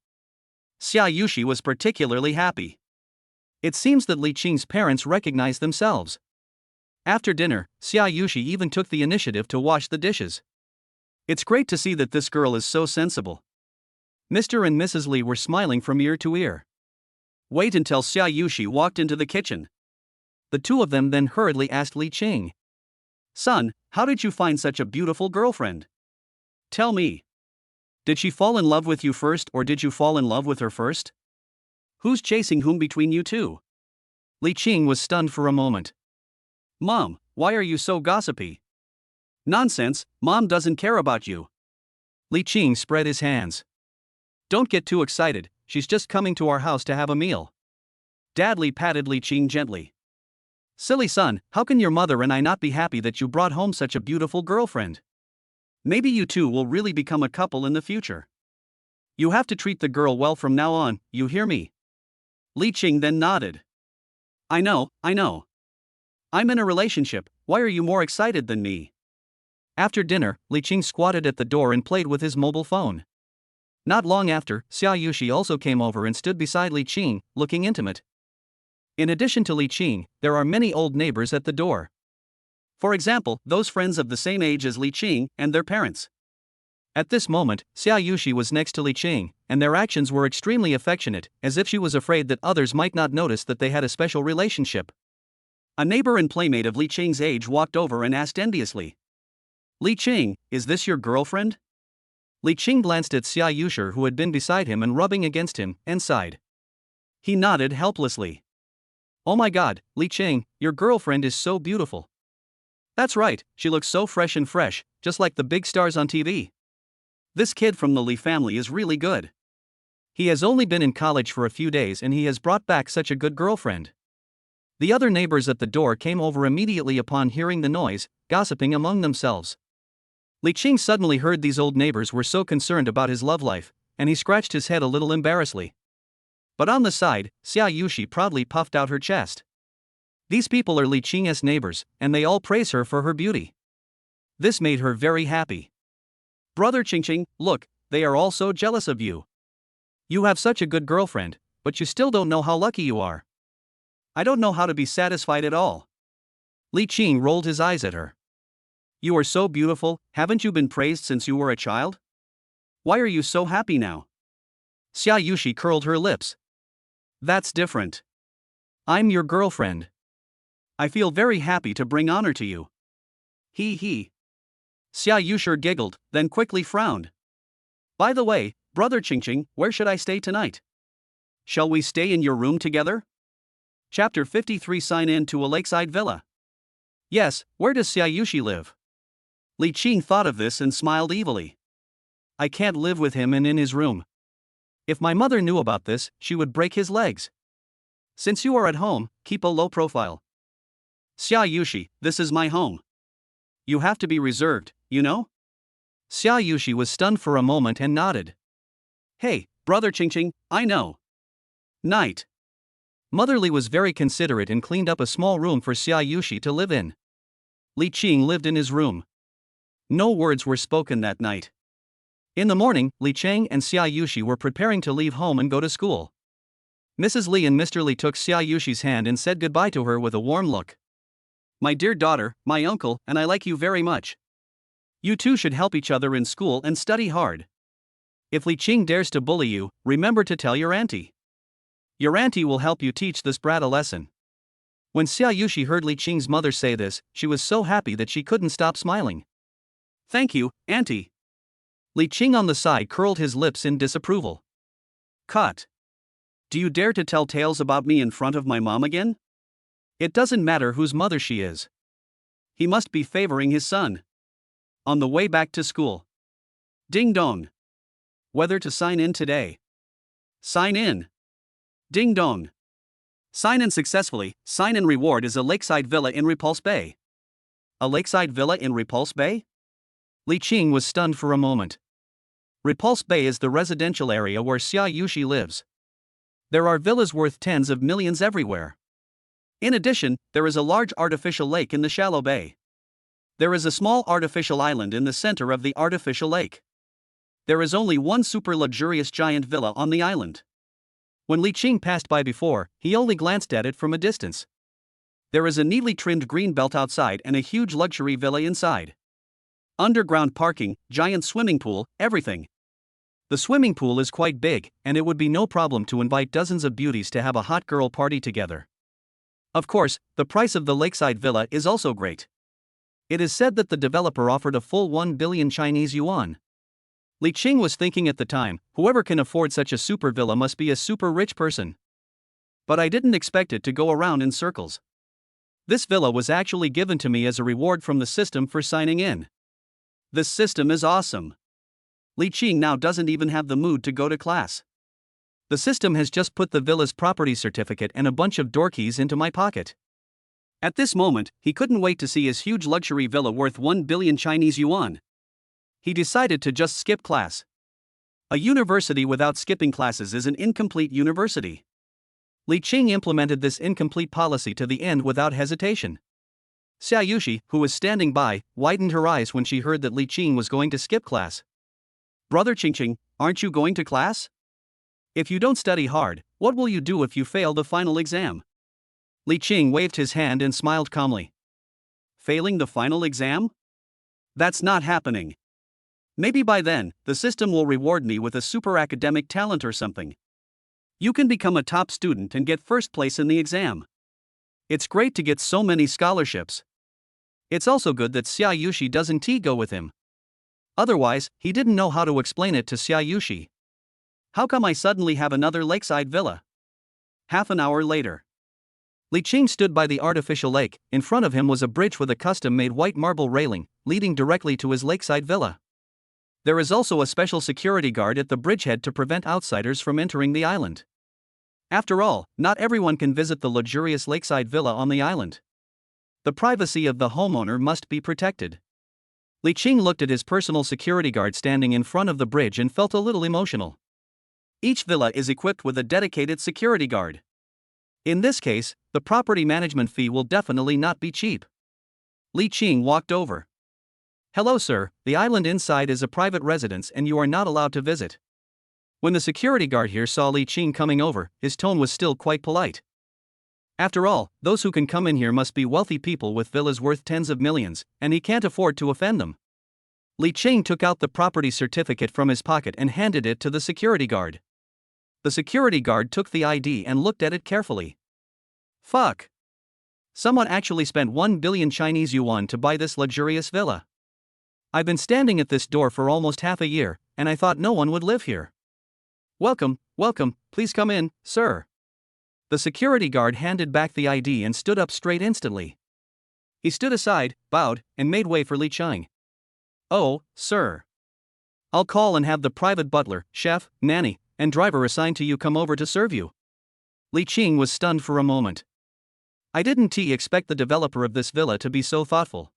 Xiaushi was particularly happy. It seems that Li Qing's parents recognized themselves. After dinner, Xiaushi even took the initiative to wash the dishes. It's great to see that this girl is so sensible. Mr. and Mrs. Li were smiling from ear to ear. Wait until Xiaushi walked into the kitchen. The two of them then hurriedly asked Li Qing. Son, how did you find such a beautiful girlfriend? Tell me. Did she fall in love with you first or did you fall in love with her first? Who's chasing whom between you two? Li Qing was stunned for a moment. Mom, why are you so gossipy? Nonsense, Mom doesn't care about you. Li Qing spread his hands. Don't get too excited, she's just coming to our house to have a meal. Dad Li patted Li Qing gently. Silly son, how can your mother and I not be happy that you brought home such a beautiful girlfriend? Maybe you two will really become a couple in the future. You have to treat the girl well from now on, you hear me? Li Qing then nodded. I know. I'm in a relationship, why are you more excited than me? After dinner, Li Qing squatted at the door and played with his mobile phone. Not long after, Xiaushi also came over and stood beside Li Qing, looking intimate. In addition to Li Qing, there are many old neighbors at the door. For example, those friends of the same age as Li Qing and their parents. At this moment, Xiaushi was next to Li Qing, and their actions were extremely affectionate, as if she was afraid that others might not notice that they had a special relationship. A neighbor and playmate of Li Qing's age walked over and asked enviously, "Li Qing, is this your girlfriend?" Li Qing glanced at Xiaushi, who had been beside him and rubbing against him, and sighed. He nodded helplessly. "Oh my god, Li Qing, your girlfriend is so beautiful." "That's right, she looks so fresh and fresh, just like the big stars on TV. This kid from the Li family is really good. He has only been in college for a few days and he has brought back such a good girlfriend." The other neighbors at the door came over immediately upon hearing the noise, gossiping among themselves. Li Qing suddenly heard these old neighbors were so concerned about his love life, and he scratched his head a little embarrassedly. But on the side, Xiaushi proudly puffed out her chest. These people are Li Qing's neighbors, and they all praise her for her beauty. This made her very happy. "Brother Qingqing, look, they are all so jealous of you. You have such a good girlfriend, but you still don't know how lucky you are." "I don't know how to be satisfied at all." Li Qing rolled his eyes at her. "You are so beautiful, haven't you been praised since you were a child? Why are you so happy now?" Xiaushi curled her lips. "That's different. I'm your girlfriend. I feel very happy to bring honor to you." He. Xiaushi giggled, then quickly frowned. "By the way, Brother Qingqing, where should I stay tonight? Shall we stay in your room together?" Chapter 53. Sign in to a lakeside villa. Yes, where does Xiaushi live? Li Qing thought of this and smiled evilly. I can't live with him and in his room. If my mother knew about this, she would break his legs. Since you are at home, keep a low profile. Xiaushi, this is my home. You have to be reserved, you know? Xiaushi was stunned for a moment and nodded. Hey, Brother Qingqing, I know. Night. Mother Li was very considerate and cleaned up a small room for Xiaushi to live in. Li Qing lived in his room. No words were spoken that night. In the morning, Li Qing and Xiaushi were preparing to leave home and go to school. Mrs. Li and Mr. Li took Xiaoshi's hand and said goodbye to her with a warm look. "My dear daughter, my uncle and I like you very much. You two should help each other in school and study hard. If Li Qing dares to bully you, remember to tell your auntie. Your auntie will help you teach this brat a lesson." When Xiaushi heard Li Qing's mother say this, she was so happy that she couldn't stop smiling. "Thank you, auntie." Li Qing on the side curled his lips in disapproval. "Cut. Do you dare to tell tales about me in front of my mom again? It doesn't matter whose mother she is. He must be favoring his son." On the way back to school. Ding dong. Whether to sign in today. Sign in. Ding dong. Sign in successfully. Sign in reward is a lakeside villa in Repulse Bay. A lakeside villa in Repulse Bay? Li Qing was stunned for a moment. Repulse Bay is the residential area where Xiaushi lives. There are villas worth tens of millions everywhere. In addition, there is a large artificial lake in the shallow bay. There is a small artificial island in the center of the artificial lake. There is only one super luxurious giant villa on the island. When Li Qing passed by before, he only glanced at it from a distance. There is a neatly trimmed green belt outside and a huge luxury villa inside. Underground parking, giant swimming pool, everything. The swimming pool is quite big, and it would be no problem to invite dozens of beauties to have a hot girl party together. Of course, the price of the lakeside villa is also great. It is said that the developer offered a full 1 billion Chinese yuan. Li Qing was thinking at the time, whoever can afford such a super villa must be a super rich person. But I didn't expect it to go around in circles. This villa was actually given to me as a reward from the system for signing in. This system is awesome. Li Qing now doesn't even have the mood to go to class. The system has just put the villa's property certificate and a bunch of door keys into my pocket. At this moment, he couldn't wait to see his huge luxury villa worth 1 billion Chinese yuan. He decided to just skip class. A university without skipping classes is an incomplete university. Li Qing implemented this incomplete policy to the end without hesitation. Xiaushi, who was standing by, widened her eyes when she heard that Li Qing was going to skip class. Brother Qingqing, aren't you going to class? If you don't study hard, what will you do if you fail the final exam? Li Qing waved his hand and smiled calmly. Failing the final exam? That's not happening. Maybe by then, the system will reward me with a super academic talent or something. You can become a top student and get first place in the exam. It's great to get so many scholarships. It's also good that Xiaushi doesn't go with him. Otherwise, he didn't know how to explain it to Xiaushi. How come I suddenly have another lakeside villa? Half an hour later. Li Qing stood by the artificial lake. In front of him was a bridge with a custom-made white marble railing, leading directly to his lakeside villa. There is also a special security guard at the bridgehead to prevent outsiders from entering the island. After all, not everyone can visit the luxurious lakeside villa on the island. The privacy of the homeowner must be protected. Li Qing looked at his personal security guard standing in front of the bridge and felt a little emotional. Each villa is equipped with a dedicated security guard. In this case, the property management fee will definitely not be cheap. Li Qing walked over. "Hello sir, the island inside is a private residence and you are not allowed to visit." When the security guard here saw Li Qing coming over, his tone was still quite polite. After all, those who can come in here must be wealthy people with villas worth tens of millions, and he can't afford to offend them. Li Qing took out the property certificate from his pocket and handed it to the security guard. The security guard took the ID and looked at it carefully. Fuck. Someone actually spent 1 billion Chinese yuan to buy this luxurious villa. I've been standing at this door for almost half a year, and I thought no one would live here. Welcome, please come in, sir. The security guard handed back the ID and stood up straight instantly. He stood aside, bowed, and made way for Li Qing. "Oh, sir. I'll call and have the private butler, chef, nanny, and driver assigned to you come over to serve you." Li Qing was stunned for a moment. I didn't expect the developer of this villa to be so thoughtful.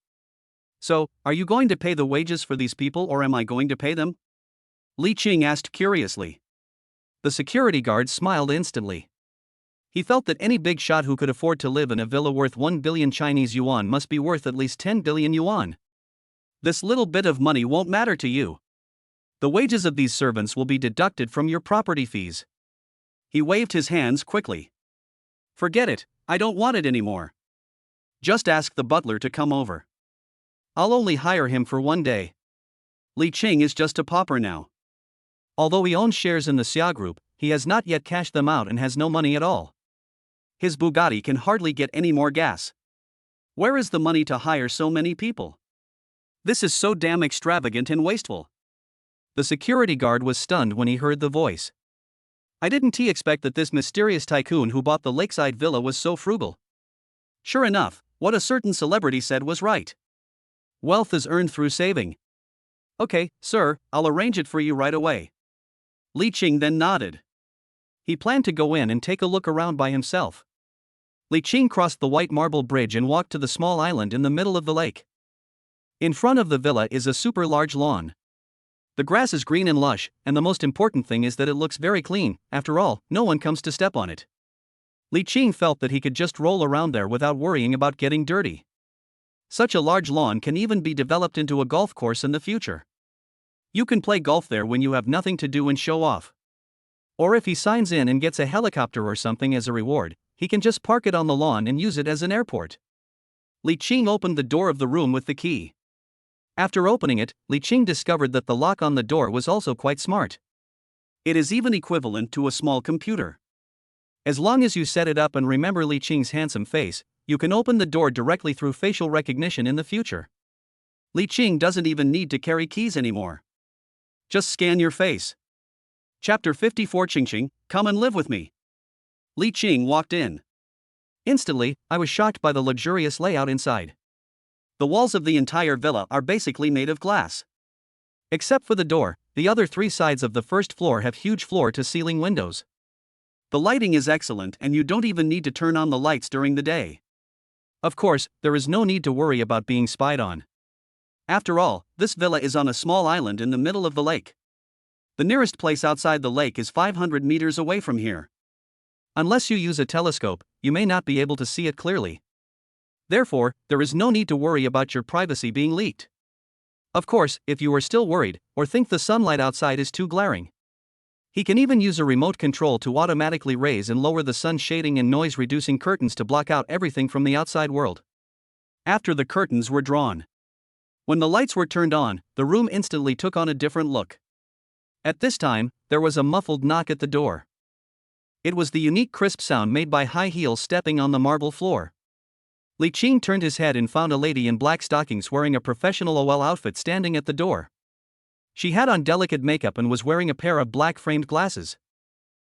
"So, are you going to pay the wages for these people or am I going to pay them?" Li Qing asked curiously. The security guard smiled instantly. He felt that any big shot who could afford to live in a villa worth 1 billion Chinese yuan must be worth at least 10 billion yuan. This little bit of money won't matter to you. The wages of these servants will be deducted from your property fees. He waved his hands quickly. "Forget it, I don't want it anymore. Just ask the butler to come over. I'll only hire him for 1 day. Li Qing is just a pauper now. Although he owns shares in the Xia Group, he has not yet cashed them out and has no money at all. His Bugatti can hardly get any more gas. Where is the money to hire so many people? This is so damn extravagant and wasteful." The security guard was stunned when he heard the voice. I didn't expect that this mysterious tycoon who bought the lakeside villa was so frugal. Sure enough, what a certain celebrity said was right. Wealth is earned through saving. "Okay, sir, I'll arrange it for you right away." Li Qing then nodded. He planned to go in and take a look around by himself. Li Qing crossed the white marble bridge and walked to the small island in the middle of the lake. In front of the villa is a super large lawn. The grass is green and lush, and the most important thing is that it looks very clean. After all, no one comes to step on it. Li Qing felt that he could just roll around there without worrying about getting dirty. Such a large lawn can even be developed into a golf course in the future. You can play golf there when you have nothing to do and show off. Or if he signs in and gets a helicopter or something as a reward, he can just park it on the lawn and use it as an airport. Li Qing opened the door of the room with the key. After opening it, Li Qing discovered that the lock on the door was also quite smart. It is even equivalent to a small computer. As long as you set it up and remember Li Qing's handsome face, you can open the door directly through facial recognition in the future. Li Qing doesn't even need to carry keys anymore. Just scan your face. Chapter 54 Qingqing, come and live with me. Li Qing walked in. Instantly, I was shocked by the luxurious layout inside. The walls of the entire villa are basically made of glass. Except for the door, the other 3 sides of the first floor have huge floor-to-ceiling windows. The lighting is excellent and you don't even need to turn on the lights during the day. Of course, there is no need to worry about being spied on. After all, this villa is on a small island in the middle of the lake. The nearest place outside the lake is 500 meters away from here. Unless you use a telescope, you may not be able to see it clearly. Therefore, there is no need to worry about your privacy being leaked. Of course, if you are still worried, or think the sunlight outside is too glaring, he can even use a remote control to automatically raise and lower the sun shading and noise-reducing curtains to block out everything from the outside world. After the curtains were drawn, When the lights were turned on, the room instantly took on a different look. At this time, there was a muffled knock at the door. It was the unique crisp sound made by high heels stepping on the marble floor. Li Qing turned his head and found a lady in black stockings wearing a professional OL outfit standing at the door. She had on delicate makeup and was wearing a pair of black framed glasses.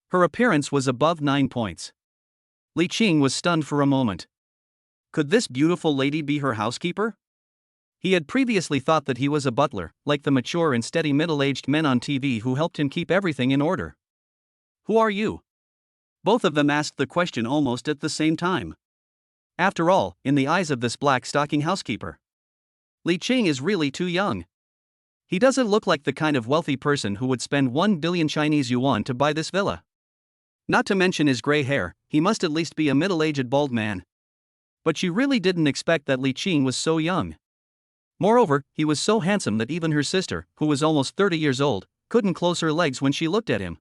Her appearance was above 9 points. Li Qing was stunned for a moment. Could this beautiful lady be her housekeeper? He had previously thought that he was a butler, like the mature and steady middle-aged men on TV who helped him keep everything in order. Who are you? Both of them asked the question almost at the same time. After all, in the eyes of this black stocking housekeeper, Li Qing is really too young. He doesn't look like the kind of wealthy person who would spend 1 billion Chinese yuan to buy this villa. Not to mention his gray hair, he must at least be a middle-aged bald man. But she really didn't expect that Li Qing was so young. Moreover, he was so handsome that even her sister, who was almost 30 years old, couldn't close her legs when she looked at him.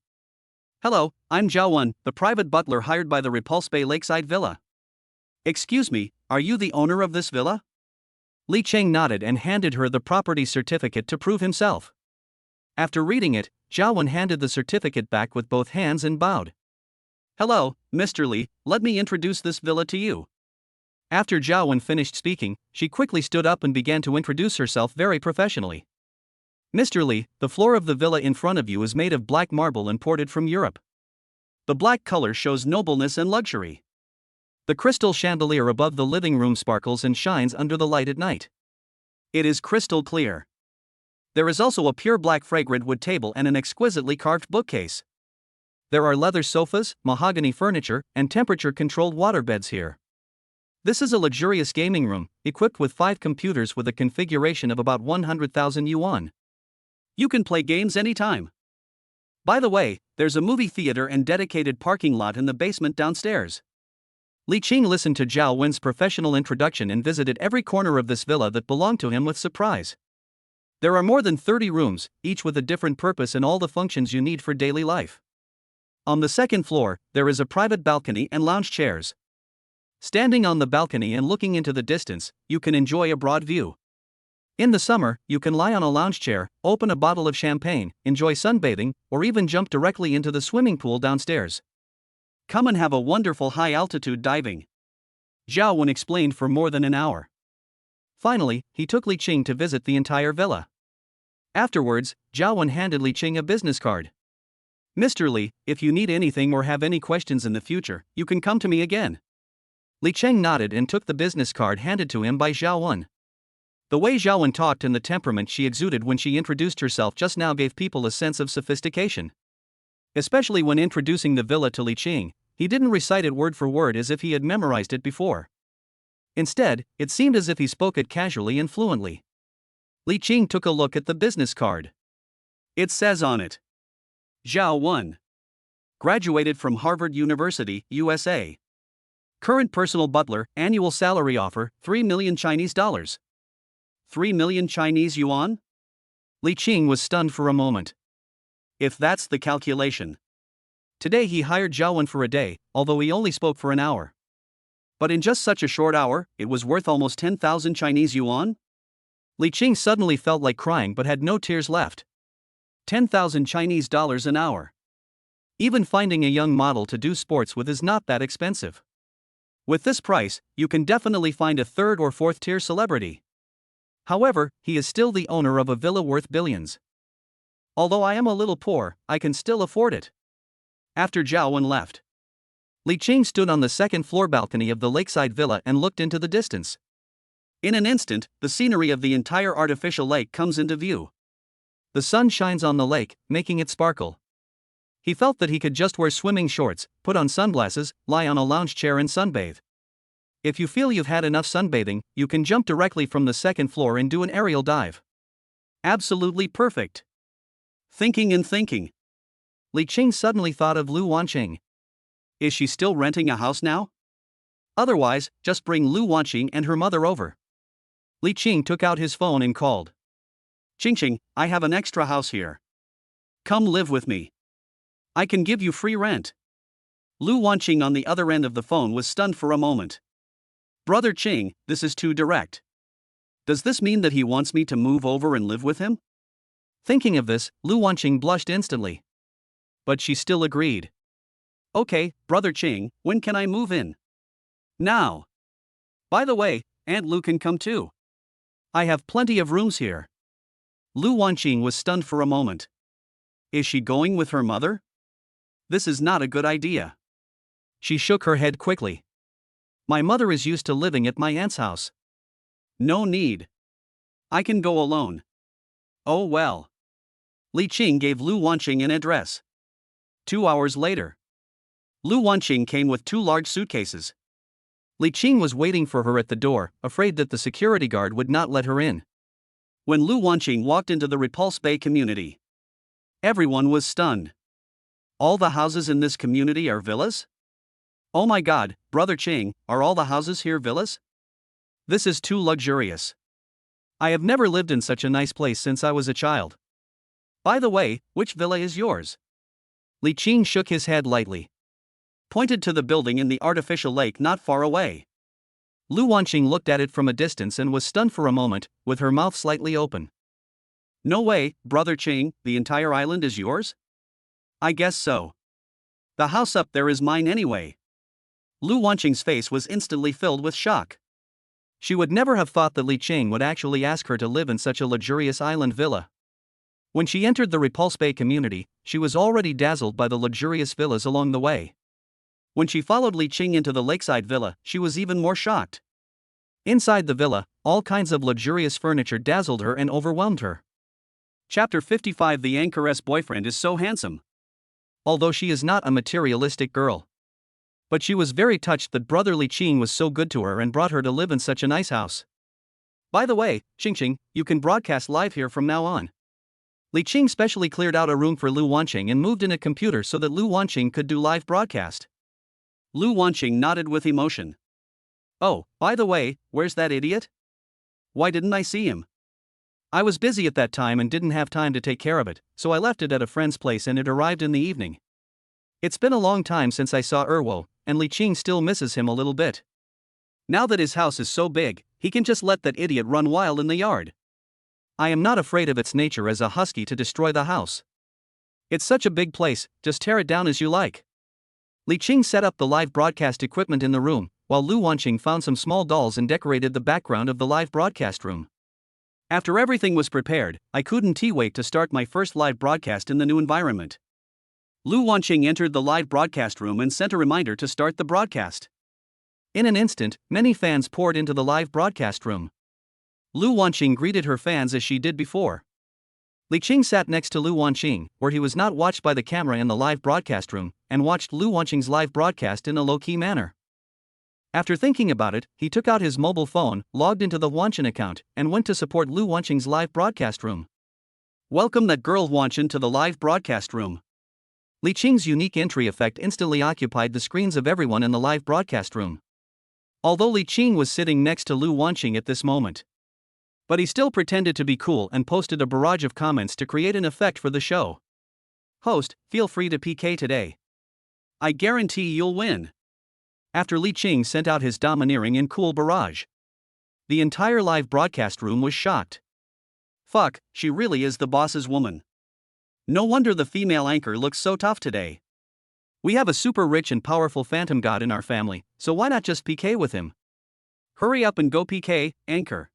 Hello, I'm Zhao Wen, the private butler hired by the Repulse Bay Lakeside Villa. Excuse me, are you the owner of this villa? Li Qing nodded and handed her the property certificate to prove himself. After reading it, Zhao Wen handed the certificate back with both hands and bowed. Hello, Mr. Li, let me introduce this villa to you. After Zhao Wen finished speaking, she quickly stood up and began to introduce herself very professionally. Mr. Li, the floor of the villa in front of you is made of black marble imported from Europe. The black color shows nobleness and luxury. The crystal chandelier above the living room sparkles and shines under the light at night. It is crystal clear. There is also a pure black fragrant wood table and an exquisitely carved bookcase. There are leather sofas, mahogany furniture, and temperature-controlled waterbeds here. This is a luxurious gaming room, equipped with 5 computers with a configuration of about 100,000 yuan. You can play games anytime. By the way, there's a movie theater and dedicated parking lot in the basement downstairs. Li Qing listened to Zhao Wen's professional introduction and visited every corner of this villa that belonged to him with surprise. There are more than 30 rooms, each with a different purpose and all the functions you need for daily life. On the second floor, there is a private balcony and lounge chairs. Standing on the balcony and looking into the distance, you can enjoy a broad view. In the summer, you can lie on a lounge chair, open a bottle of champagne, enjoy sunbathing, or even jump directly into the swimming pool downstairs. Come and have a wonderful high-altitude diving. Zhao Wen explained for more than an hour. Finally, he took Li Qing to visit the entire villa. Afterwards, Zhao Wen handed Li Qing a business card. Mr. Li, if you need anything or have any questions in the future, you can come to me again. Li Qing nodded and took the business card handed to him by Zhao Wen. The way Zhao Wen talked and the temperament she exuded when she introduced herself just now gave people a sense of sophistication. Especially when introducing the villa to Li Qing, he didn't recite it word for word as if he had memorized it before. Instead, it seemed as if he spoke it casually and fluently. Li Qing took a look at the business card. It says on it, Zhao Wen. Graduated from Harvard University, USA. Current personal butler, annual salary offer, 3 million Chinese dollars. 3 million Chinese yuan? Li Qing was stunned for a moment. If that's the calculation. Today he hired Zhao Wen for a day, although he only spoke for an hour. But in just such a short hour, it was worth almost 10,000 Chinese yuan? Li Qing suddenly felt like crying but had no tears left. 10,000 Chinese dollars an hour. Even finding a young model to do sports with is not that expensive. With this price, you can definitely find a third or fourth tier celebrity. However, he is still the owner of a villa worth billions. Although I am a little poor, I can still afford it. After Zhao Wen left, Li Qing stood on the second floor balcony of the lakeside villa and looked into the distance. In an instant, the scenery of the entire artificial lake comes into view. The sun shines on the lake, making it sparkle. He felt that he could just wear swimming shorts, put on sunglasses, lie on a lounge chair and sunbathe. If you feel you've had enough sunbathing, you can jump directly from the second floor and do an aerial dive. Absolutely perfect. Thinking and thinking. Li Qing suddenly thought of Lu Wanqing. Is she still renting a house now? Otherwise, just bring Lu Wanqing and her mother over. Li Qing took out his phone and called. Qingqing, I have an extra house here. Come live with me. I can give you free rent. Lu Wanqing on the other end of the phone was stunned for a moment. Brother Qing, this is too direct. Does this mean that he wants me to move over and live with him? Thinking of this, Lu Wanqing blushed instantly. But she still agreed. Okay, Brother Qing, when can I move in? Now. By the way, Aunt Lu can come too. I have plenty of rooms here. Lu Wanqing was stunned for a moment. Is she going with her mother? This is not a good idea. She shook her head quickly. My mother is used to living at my aunt's house. No need. I can go alone. Oh well. Li Qing gave Lu Wanqing an address. 2 hours later. Lu Wanqing came with 2 large suitcases. Li Qing was waiting for her at the door, afraid that the security guard would not let her in. When Lu Wanqing walked into the Repulse Bay community, everyone was stunned. All the houses in this community are villas? Oh my god, Brother Qing, are all the houses here villas? This is too luxurious. I have never lived in such a nice place since I was a child. By the way, which villa is yours? Li Qing shook his head lightly. Pointed to the building in the artificial lake not far away. Lu Wanqing looked at it from a distance and was stunned for a moment, with her mouth slightly open. No way, Brother Qing, the entire island is yours? I guess so. The house up there is mine anyway. Lu Wanqing's face was instantly filled with shock. She would never have thought that Li Qing would actually ask her to live in such a luxurious island villa. When she entered the Repulse Bay community, she was already dazzled by the luxurious villas along the way. When she followed Li Qing into the lakeside villa, she was even more shocked. Inside the villa, all kinds of luxurious furniture dazzled her and overwhelmed her. Chapter 55. The anchoress boyfriend is so handsome. Although she is not a materialistic girl. But she was very touched that Brother Li Qing was so good to her and brought her to live in such a nice house. By the way, Qing, you can broadcast live here from now on. Li Qing specially cleared out a room for Lu Wanqing and moved in a computer so that Lu Wanqing could do live broadcast. Lu Wanqing nodded with emotion. Oh, by the way, where's that idiot? Why didn't I see him? I was busy at that time and didn't have time to take care of it, so I left it at a friend's place and it arrived in the evening. It's been a long time since I saw Erwo, and Li Qing still misses him a little bit. Now that his house is so big, he can just let that idiot run wild in the yard. I am not afraid of its nature as a husky to destroy the house. It's such a big place, just tear it down as you like. Li Qing set up the live broadcast equipment in the room, while Lu Wanqing found some small dolls and decorated the background of the live broadcast room. After everything was prepared, I couldn't wait to start my first live broadcast in the new environment. Lu Wanqing entered the live broadcast room and sent a reminder to start the broadcast. In an instant, many fans poured into the live broadcast room. Lu Wanqing greeted her fans as she did before. Li Qing sat next to Lu Wanqing, where he was not watched by the camera in the live broadcast room, and watched Lu Wanqing's live broadcast in a low-key manner. After thinking about it, he took out his mobile phone, logged into the Wanqing account, and went to support Lu Wanqing's live broadcast room. Welcome that girl Wanqing to the live broadcast room. Li Qing's unique entry effect instantly occupied the screens of everyone in the live broadcast room. Although Li Qing was sitting next to Lu Wanqing at this moment. But he still pretended to be cool and posted a barrage of comments to create an effect for the show. Host, feel free to PK today. I guarantee you'll win. After Li Qing sent out his domineering and cool barrage. The entire live broadcast room was shocked. Fuck, she really is the boss's woman. No wonder the female anchor looks so tough today. We have a super rich and powerful phantom god in our family, so why not just PK with him? Hurry up and go PK, anchor.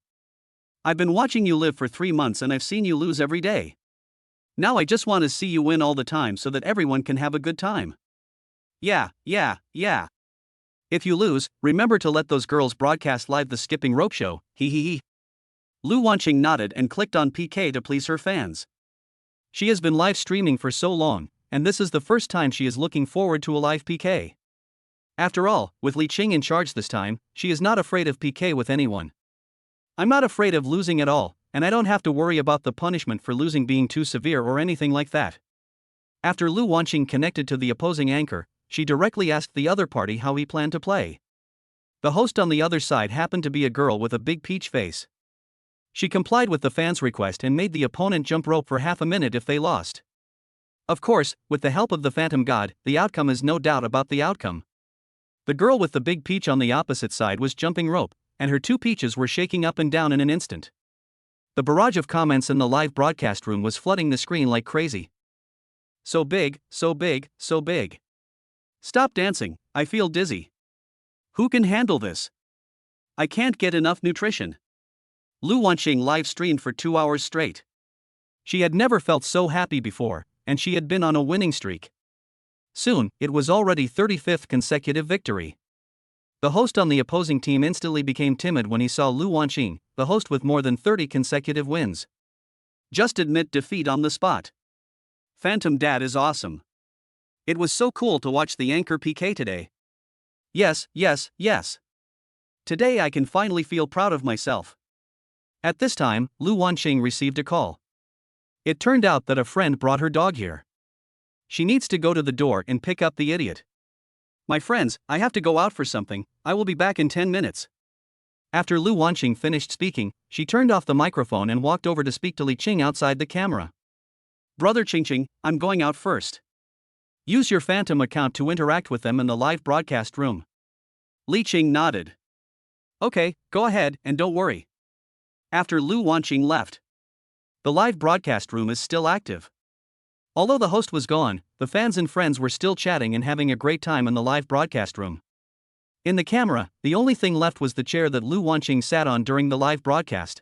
I've been watching you live for 3 months and I've seen you lose every day. Now I just want to see you win all the time so that everyone can have a good time. Yeah. If you lose, remember to let those girls broadcast live the skipping rope show, hee. Lu Wanqing nodded and clicked on PK to please her fans. She has been live streaming for so long, and this is the first time she is looking forward to a live PK. After all, with Li Qing in charge this time, she is not afraid of PK with anyone. I'm not afraid of losing at all, and I don't have to worry about the punishment for losing being too severe or anything like that. After Lu Wanqing connected to the opposing anchor, she directly asked the other party how he planned to play. The host on the other side happened to be a girl with a big peach face. She complied with the fans' request and made the opponent jump rope for half a minute if they lost. Of course, with the help of the Phantom God, the outcome is no doubt about the outcome. The girl with the big peach on the opposite side was jumping rope, and her two peaches were shaking up and down in an instant. The barrage of comments in the live broadcast room was flooding the screen like crazy. So big, so big, so big. Stop dancing, I feel dizzy. Who can handle this? I can't get enough nutrition. Lu Wanqing live streamed for 2 hours straight. She had never felt so happy before, and she had been on a winning streak. Soon, it was already 35th consecutive victory. The host on the opposing team instantly became timid when he saw Lu Wanqing, the host with more than 30 consecutive wins. Just admit defeat on the spot. Phantom Dad is awesome. It was so cool to watch the anchor PK today. Yes, yes, yes. Today I can finally feel proud of myself. At this time, Lu Wanqing received a call. It turned out that a friend brought her dog here. She needs to go to the door and pick up the idiot. My friends, I have to go out for something, I will be back in 10 minutes. After Lu Wanqing finished speaking, she turned off the microphone and walked over to speak to Li Qing outside the camera. Brother Qingqing, I'm going out first. Use your Phantom account to interact with them in the live broadcast room. Li Qing nodded. Okay, go ahead and don't worry. After Lu Wanqing left, the live broadcast room is still active. Although the host was gone, the fans and friends were still chatting and having a great time in the live broadcast room. In the camera, the only thing left was the chair that Lu Wanqing sat on during the live broadcast.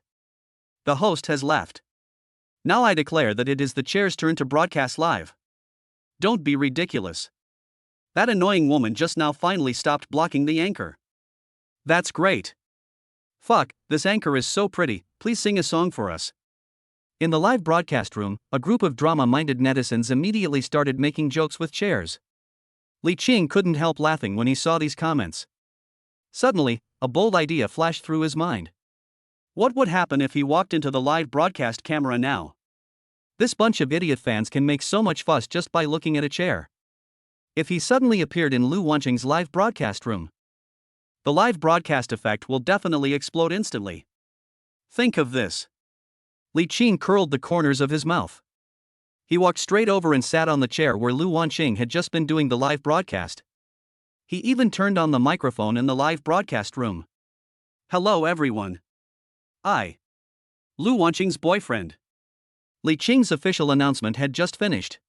The host has left. Now I declare that it is the chair's turn to broadcast live. Don't be ridiculous. That annoying woman just now finally stopped blocking the anchor. That's great. Fuck, this anchor is so pretty, please sing a song for us. In the live broadcast room, a group of drama-minded netizens immediately started making jokes with chairs. Li Qing couldn't help laughing when he saw these comments. Suddenly, a bold idea flashed through his mind. What would happen if he walked into the live broadcast camera now? This bunch of idiot fans can make so much fuss just by looking at a chair. If he suddenly appeared in Lu Wanqing's live broadcast room, the live broadcast effect will definitely explode instantly. Think of this. Li Qing curled the corners of his mouth. He walked straight over and sat on the chair where Lu Wanqing had just been doing the live broadcast. He even turned on the microphone in the live broadcast room. Hello everyone. Lu Wanqing's boyfriend. Li Qing's official announcement had just finished.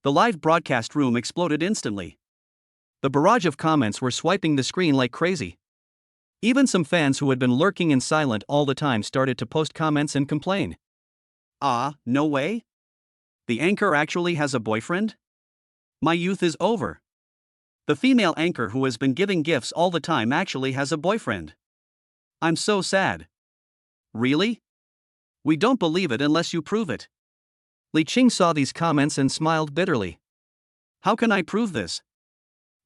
The live broadcast room exploded instantly. The barrage of comments were swiping the screen like crazy. Even some fans who had been lurking in silent all the time started to post comments and complain. No way? The anchor actually has a boyfriend? My youth is over. The female anchor who has been giving gifts all the time actually has a boyfriend. I'm so sad. Really? We don't believe it unless you prove it. Li Qing saw these comments and smiled bitterly. How can I prove this?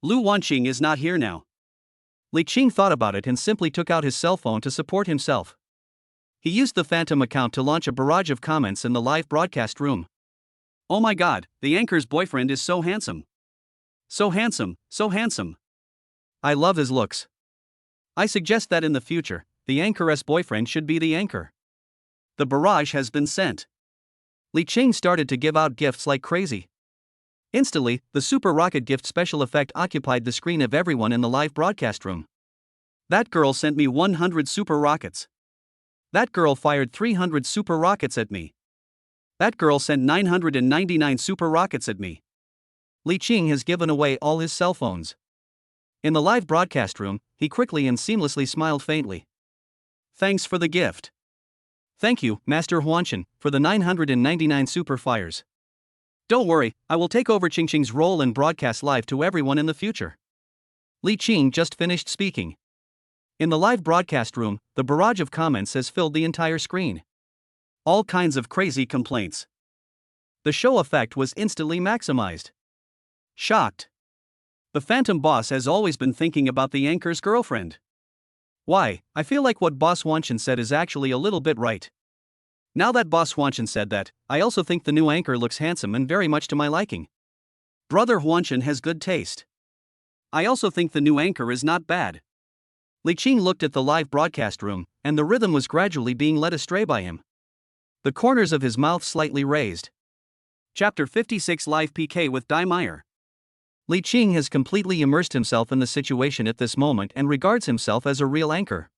Lu Wanqing is not here now. Li Qing thought about it and simply took out his cell phone to support himself. He used the Phantom account to launch a barrage of comments in the live broadcast room. Oh my god, the anchor's boyfriend is so handsome. So handsome, so handsome. I love his looks. I suggest that in the future, the anchor's boyfriend should be the anchor. The barrage has been sent. Li Qing started to give out gifts like crazy. Instantly, the Super Rocket gift special effect occupied the screen of everyone in the live broadcast room. That girl sent me 100 super rockets. That girl fired 300 super rockets at me. That girl sent 999 super rockets at me. Li Qing has given away all his cell phones. In the live broadcast room, he quickly and seamlessly smiled faintly. Thanks for the gift. Thank you, Master Huanshan, for the 999 super fires. Don't worry, I will take over Qingqing's role and broadcast live to everyone in the future. Li Qing just finished speaking. In the live broadcast room, the barrage of comments has filled the entire screen. All kinds of crazy complaints. The show effect was instantly maximized. Shocked. The Phantom Boss has always been thinking about the anchor's girlfriend. Why, I feel like what Boss Huanshan said is actually a little bit right. Now that Boss Huanshan said that, I also think the new anchor looks handsome and very much to my liking. Brother Huanshan has good taste. I also think the new anchor is not bad. Li Qing looked at the live broadcast room, and the rhythm was gradually being led astray by him. The corners of his mouth slightly raised. Chapter 56 Live PK with Dai Meyer. Li Qing has completely immersed himself in the situation at this moment and regards himself as a real anchor.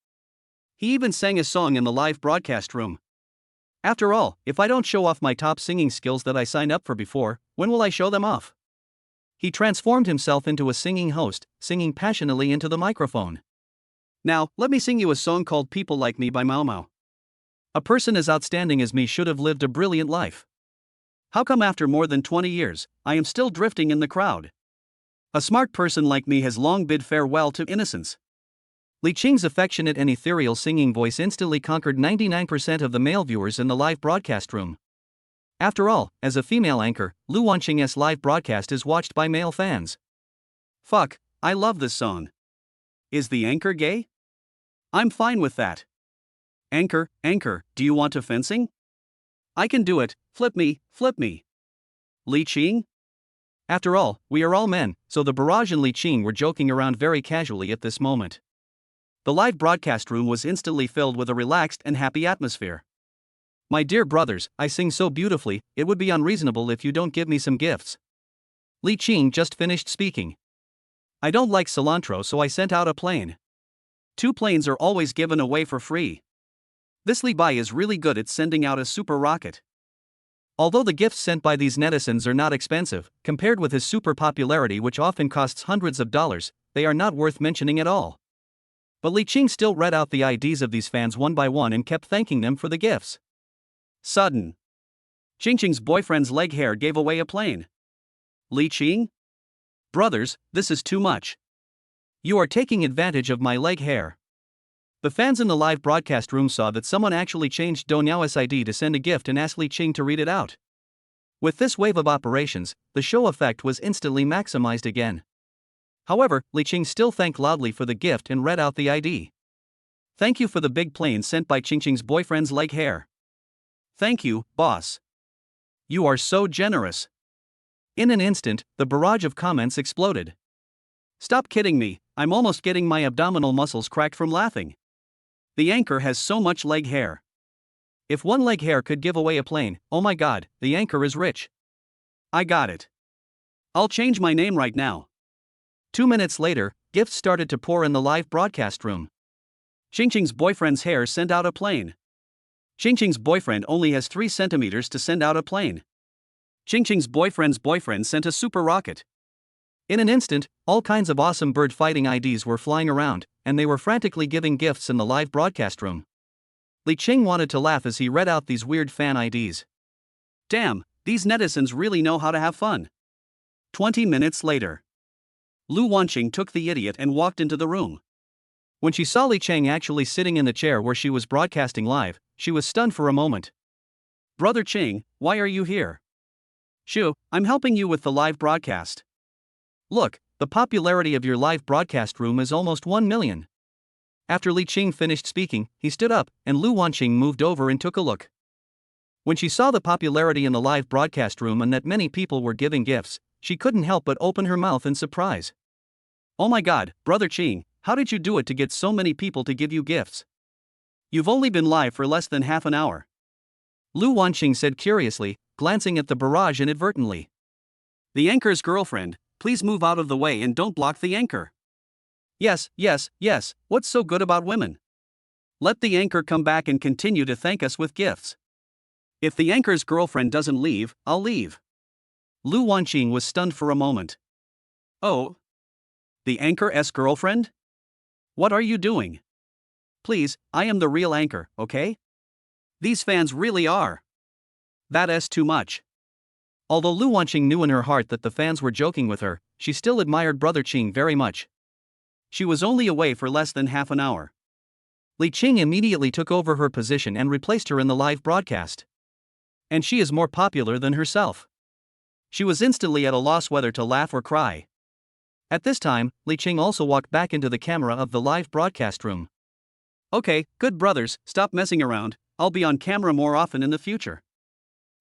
He even sang a song in the live broadcast room. After all, if I don't show off my top singing skills that I signed up for before, when will I show them off? He transformed himself into a singing host, singing passionately into the microphone. Now, let me sing you a song called People Like Me by Mau Mau. A person as outstanding as me should have lived a brilliant life. How come after more than 20 years, I am still drifting in the crowd? A smart person like me has long bid farewell to innocence. Li Qing's affectionate and ethereal singing voice instantly conquered 99% of the male viewers in the live broadcast room. After all, as a female anchor, Lu Wanqing's live broadcast is watched by male fans. Fuck, I love this song. Is the anchor gay? I'm fine with that. Anchor, do you want to fencing? I can do it, flip me. Li Qing? After all, we are all men, so the barrage and Li Qing were joking around very casually at this moment. The live broadcast room was instantly filled with a relaxed and happy atmosphere. My dear brothers, I sing so beautifully, it would be unreasonable if you don't give me some gifts. Li Qing just finished speaking. I don't like cilantro, so I sent out a plane. 2 planes are always given away for free. This Li Bai is really good at sending out a super rocket. Although the gifts sent by these netizens are not expensive, compared with his super popularity which often costs hundreds of dollars, they are not worth mentioning at all. But Li Qing still read out the IDs of these fans one by one and kept thanking them for the gifts. Sudden. Qingqing's boyfriend's leg hair gave away a plane. Li Qing? Brothers, this is too much. You are taking advantage of my leg hair. The fans in the live broadcast room saw that someone actually changed Doniao's ID to send a gift and asked Li Qing to read it out. With this wave of operations, the show effect was instantly maximized again. However, Li Qing still thanked loudly for the gift and read out the ID. Thank you for the big plane sent by Qingqing's boyfriend's leg hair. Thank you, boss. You are so generous. In an instant, the barrage of comments exploded. Stop kidding me, I'm almost getting my abdominal muscles cracked from laughing. The anchor has so much leg hair. If one leg hair could give away a plane, oh my god, the anchor is rich. I got it. I'll change my name right now. 2 minutes later, gifts started to pour in the live broadcast room. Qingqing's boyfriend's hair sent out a plane. Qingqing's boyfriend only has 3 centimeters to send out a plane. Qingqing's boyfriend's boyfriend sent a super rocket. In an instant, all kinds of awesome bird fighting IDs were flying around, and they were frantically giving gifts in the live broadcast room. Li Qing wanted to laugh as he read out these weird fan IDs. Damn, these netizens really know how to have fun. 20 minutes later. Lu Wanqing took the idiot and walked into the room. When she saw Li Qing actually sitting in the chair where she was broadcasting live, she was stunned for a moment. Brother Qing, why are you here? Shu, I'm helping you with the live broadcast. Look, the popularity of your live broadcast room is almost 1 million. After Li Qing finished speaking, he stood up, and Lu Wanqing moved over and took a look. When she saw the popularity in the live broadcast room and that many people were giving gifts, she couldn't help but open her mouth in surprise. Oh my god, Brother Qing, how did you do it to get so many people to give you gifts? You've only been live for less than half an hour. Lu Wanqing said curiously, glancing at the barrage inadvertently. The anchor's girlfriend, please move out of the way and don't block the anchor. Yes, what's so good about women? Let the anchor come back and continue to thank us with gifts. If the anchor's girlfriend doesn't leave, I'll leave. Lu Wanqing was stunned for a moment. Oh? The anchor's girlfriend? What are you doing? Please, I am the real anchor, okay? These fans really are. That's too much. Although Lu Wanqing knew in her heart that the fans were joking with her, she still admired Brother Qing very much. She was only away for less than half an hour. Li Qing immediately took over her position and replaced her in the live broadcast. And she is more popular than herself. She was instantly at a loss whether to laugh or cry. At this time, Li Qing also walked back into the camera of the live broadcast room. Okay, good brothers, stop messing around, I'll be on camera more often in the future.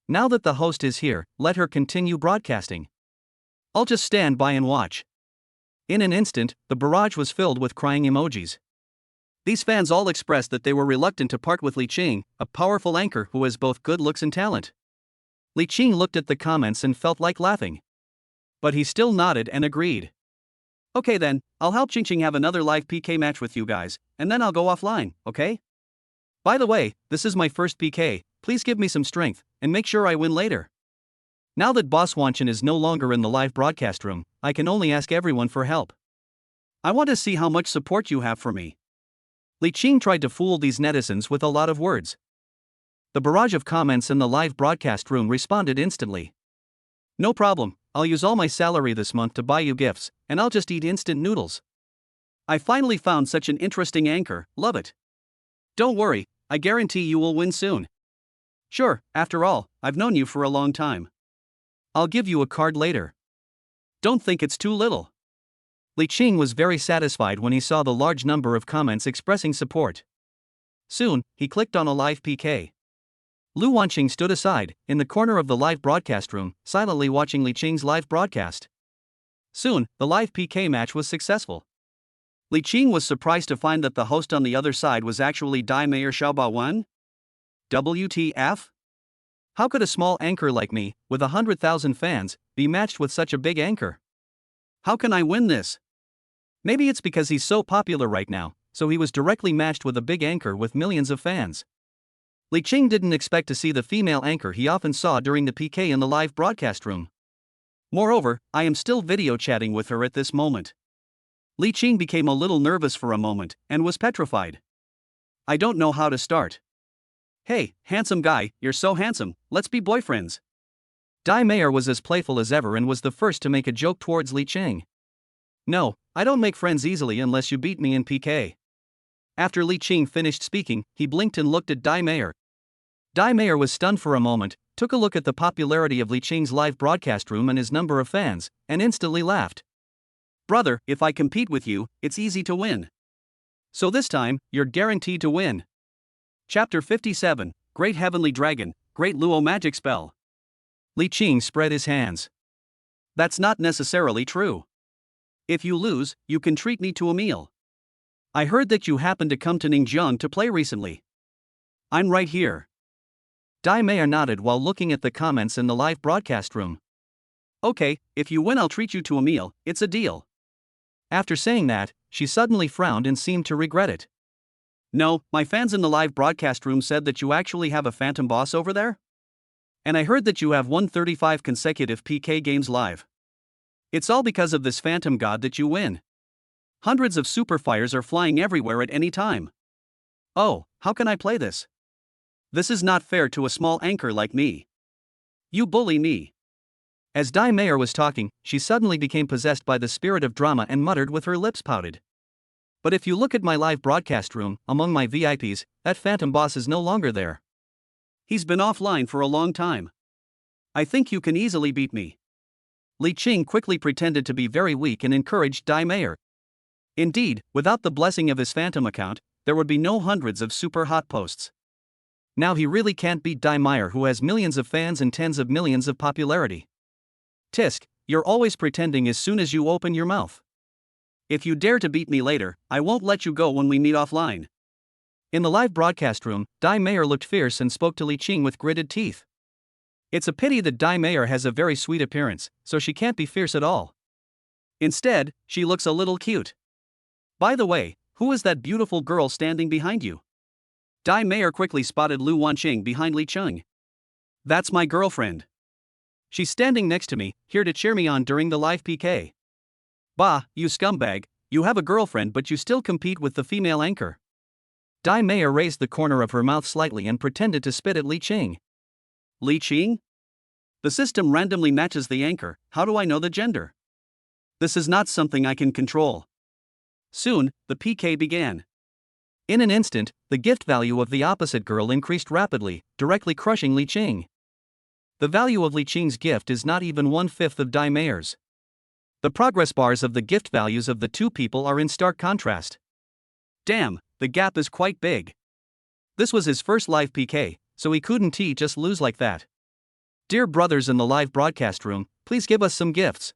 Now that the host is here, let her continue broadcasting. I'll just stand by and watch. In an instant, the barrage was filled with crying emojis. These fans all expressed that they were reluctant to part with Li Qing, a powerful anchor who has both good looks and talent. Li Qing looked at the comments and felt like laughing. But he still nodded and agreed. Okay then, I'll help Qingqing have another live PK match with you guys, and then I'll go offline, okay? By the way, this is my first PK, please give me some strength, and make sure I win later. Now that Boss Wanchen is no longer in the live broadcast room, I can only ask everyone for help. I want to see how much support you have for me. Li Qing tried to fool these netizens with a lot of words. The barrage of comments in the live broadcast room responded instantly. No problem, I'll use all my salary this month to buy you gifts, and I'll just eat instant noodles. I finally found such an interesting anchor, love it. Don't worry, I guarantee you will win soon. Sure, after all, I've known you for a long time. I'll give you a card later. Don't think it's too little. Li Qing was very satisfied when he saw the large number of comments expressing support. Soon, he clicked on a live PK. Lu Wanqing stood aside, in the corner of the live broadcast room, silently watching Li Qing's live broadcast. Soon, the live PK match was successful. Li Qing was surprised to find that the host on the other side was actually Dai Mayor Xiaoba. WTF? How could a small anchor like me, with 100,000 fans, be matched with such a big anchor? How can I win this? Maybe it's because he's so popular right now, so he was directly matched with a big anchor with millions of fans. Li Qing didn't expect to see the female anchor he often saw during the PK in the live broadcast room. Moreover, I am still video chatting with her at this moment. Li Qing became a little nervous for a moment, and was petrified. I don't know how to start. Hey, handsome guy, you're so handsome, let's be boyfriends. Dai Mayor was as playful as ever and was the first to make a joke towards Li Qing. No, I don't make friends easily unless you beat me in PK. After Li Qing finished speaking, he blinked and looked at Dai Mayor. Dai Mayor was stunned for a moment, took a look at the popularity of Li Qing's live broadcast room and his number of fans, and instantly laughed. Brother, if I compete with you, it's easy to win. So this time, you're guaranteed to win. Chapter 57, Great Heavenly Dragon, Great Luo Magic Spell. Li Qing spread his hands. That's not necessarily true. If you lose, you can treat me to a meal. I heard that you happened to come to Ningjiang to play recently. I'm right here. Dai Mayor nodded while looking at the comments in the live broadcast room. Okay, if you win I'll treat you to a meal, it's a deal. After saying that, she suddenly frowned and seemed to regret it. No, my fans in the live broadcast room said that you actually have a phantom boss over there? And I heard that you have won 35 consecutive PK games live. It's all because of this phantom god that you win. Hundreds of super fires are flying everywhere at any time. Oh, how can I play this? This is not fair to a small anchor like me. You bully me. As Dai Mayor was talking, she suddenly became possessed by the spirit of drama and muttered with her lips pouted. But if you look at my live broadcast room, among my VIPs, that phantom boss is no longer there. He's been offline for a long time. I think you can easily beat me. Li Qing quickly pretended to be very weak and encouraged Dai Mayor. Indeed, without the blessing of his phantom account, there would be no hundreds of super hot posts. Now he really can't beat Dai Mayor, who has millions of fans and tens of millions of popularity. Tisk, you're always pretending as soon as you open your mouth. If you dare to beat me later, I won't let you go when we meet offline. In the live broadcast room, Dai Mayor looked fierce and spoke to Li Qing with gritted teeth. It's a pity that Dai Mayor has a very sweet appearance, so she can't be fierce at all. Instead, she looks a little cute. By the way, who is that beautiful girl standing behind you? Dai Mayor quickly spotted Lu Wanqing behind Li Qing. That's my girlfriend. She's standing next to me, here to cheer me on during the live PK. Bah, you scumbag, you have a girlfriend but you still compete with the female anchor. Dai Mayor raised the corner of her mouth slightly and pretended to spit at Li Qing. Li Qing? The system randomly matches the anchor, how do I know the gender? This is not something I can control. Soon, the PK began. In an instant, the gift value of the opposite girl increased rapidly, directly crushing Li Qing. The value of Li Qing's gift is not even 1/5 of Dai Mayor's. The progress bars of the gift values of the two people are in stark contrast. Damn, the gap is quite big. This was his first live PK, so he couldn't just lose like that. Dear brothers in the live broadcast room, please give us some gifts.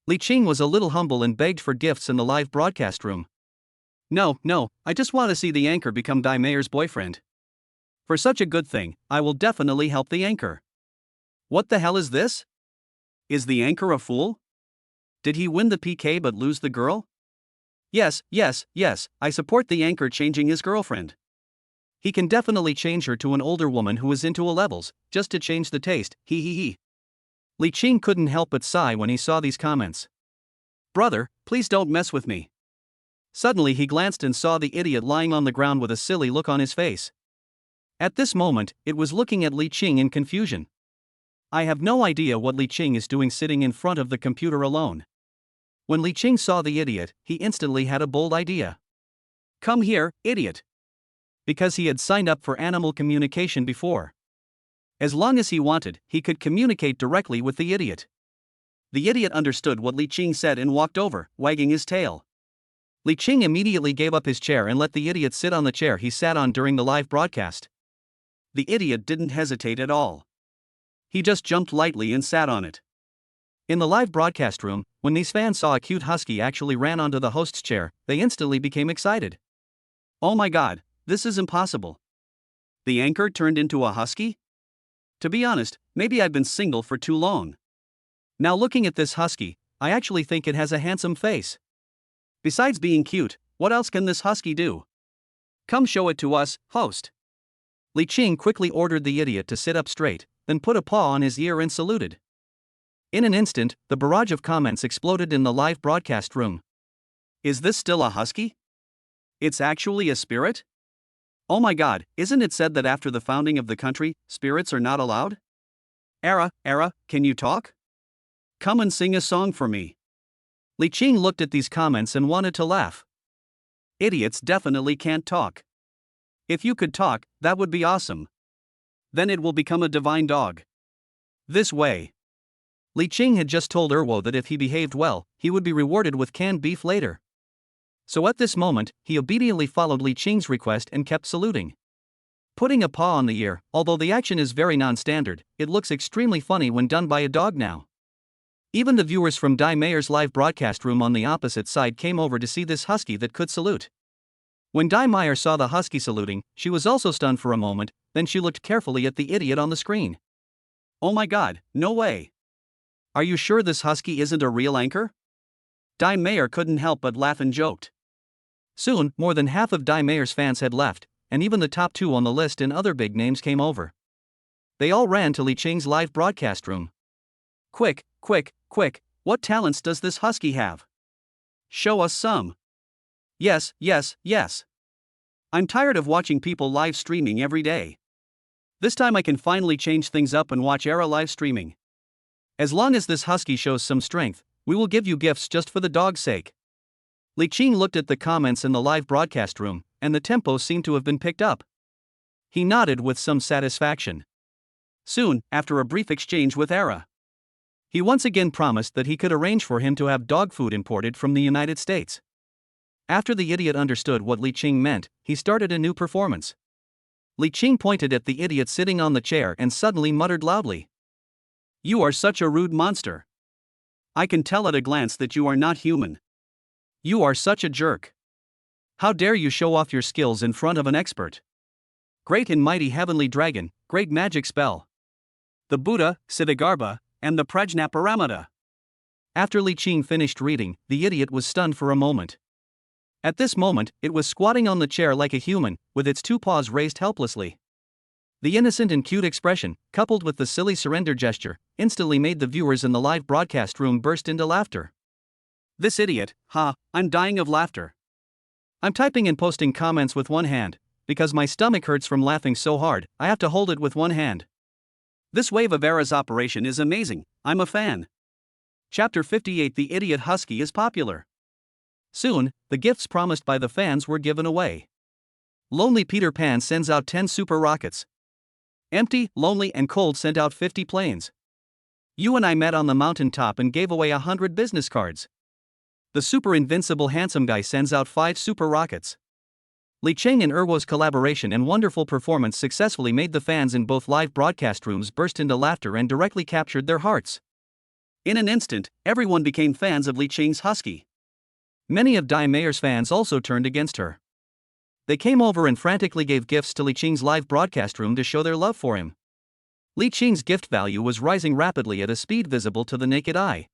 Li Qing was a little humble and begged for gifts in the live broadcast room. No, I just want to see the anchor become Dai Mayor's boyfriend. For such a good thing, I will definitely help the anchor. What the hell is this? Is the anchor a fool? Did he win the PK but lose the girl? Yes, yes, yes, I support the anchor changing his girlfriend. He can definitely change her to an older woman who is into A-levels, just to change the taste, he. Li Qing couldn't help but sigh when he saw these comments. Brother, please don't mess with me. Suddenly he glanced and saw the idiot lying on the ground with a silly look on his face. At this moment, it was looking at Li Qing in confusion. I have no idea what Li Qing is doing sitting in front of the computer alone. When Li Qing saw the idiot, he instantly had a bold idea. Come here, idiot. Because he had signed up for animal communication before. As long as he wanted, he could communicate directly with the idiot. The idiot understood what Li Qing said and walked over, wagging his tail. Li Qing immediately gave up his chair and let the idiot sit on the chair he sat on during the live broadcast. The idiot didn't hesitate at all. He just jumped lightly and sat on it. In the live broadcast room, when these fans saw a cute husky actually ran onto the host's chair, they instantly became excited. Oh my god, this is impossible. The anchor turned into a husky? To be honest, maybe I've been single for too long. Now looking at this husky, I actually think it has a handsome face. Besides being cute, what else can this husky do? Come show it to us, host. Li Qing quickly ordered the idiot to sit up straight, then put a paw on his ear and saluted. In an instant, the barrage of comments exploded in the live broadcast room. Is this still a husky? It's actually a spirit? Oh my god, isn't it said that after the founding of the country, spirits are not allowed? Era, can you talk? Come and sing a song for me. Li Qing looked at these comments and wanted to laugh. Idiots definitely can't talk. If you could talk, that would be awesome. Then it will become a divine dog. This way. Li Qing had just told Erwo that if he behaved well, he would be rewarded with canned beef later. So at this moment, he obediently followed Li Qing's request and kept saluting. Putting a paw on the ear, although the action is very non-standard, it looks extremely funny when done by a dog now. Even the viewers from Dai Mayer's live broadcast room on the opposite side came over to see this husky that could salute. When Dai Mayer saw the husky saluting, she was also stunned for a moment, then she looked carefully at the idiot on the screen. Oh my god, no way. Are you sure this husky isn't a real anchor? Dai Mayer couldn't help but laugh and joked. Soon, more than half of Dai Mayer's fans had left, and even the top 2 on the list and other big names came over. They all ran to Li Qing's live broadcast room. Quick, what talents does this husky have? Show us some. Yes. I'm tired of watching people live streaming every day. This time I can finally change things up and watch Era live streaming. As long as this husky shows some strength, we will give you gifts just for the dog's sake. Li Qing looked at the comments in the live broadcast room, and the tempo seemed to have been picked up. He nodded with some satisfaction. Soon, after a brief exchange with Era, he once again promised that he could arrange for him to have dog food imported from the United States. After the idiot understood what Li Qing meant, he started a new performance. Li Qing pointed at the idiot sitting on the chair and suddenly muttered loudly. You are such a rude monster. I can tell at a glance that you are not human. You are such a jerk. How dare you show off your skills in front of an expert? Great and mighty heavenly dragon, great magic spell. The Buddha, Siddhagarbha, and the Prajnaparamita. After Li Qing finished reading, the idiot was stunned for a moment. At this moment, it was squatting on the chair like a human, with its 2 paws raised helplessly. The innocent and cute expression, coupled with the silly surrender gesture, instantly made the viewers in the live broadcast room burst into laughter. This idiot, I'm dying of laughter. I'm typing and posting comments with one hand, because my stomach hurts from laughing so hard, I have to hold it with one hand. This wave of Era's operation is amazing, I'm a fan. Chapter 58 The Idiot Husky is popular. Soon, the gifts promised by the fans were given away. Lonely Peter Pan sends out 10 super rockets. Empty, Lonely and Cold sent out 50 planes. You and I met on the mountain top and gave away 100 business cards. The super invincible handsome guy sends out 5 super rockets. Li Qing and Erwo's collaboration and wonderful performance successfully made the fans in both live broadcast rooms burst into laughter and directly captured their hearts. In an instant, everyone became fans of Li Qing's husky. Many of Dai Mayer's fans also turned against her. They came over and frantically gave gifts to Li Qing's live broadcast room to show their love for him. Li Qing's gift value was rising rapidly at a speed visible to the naked eye.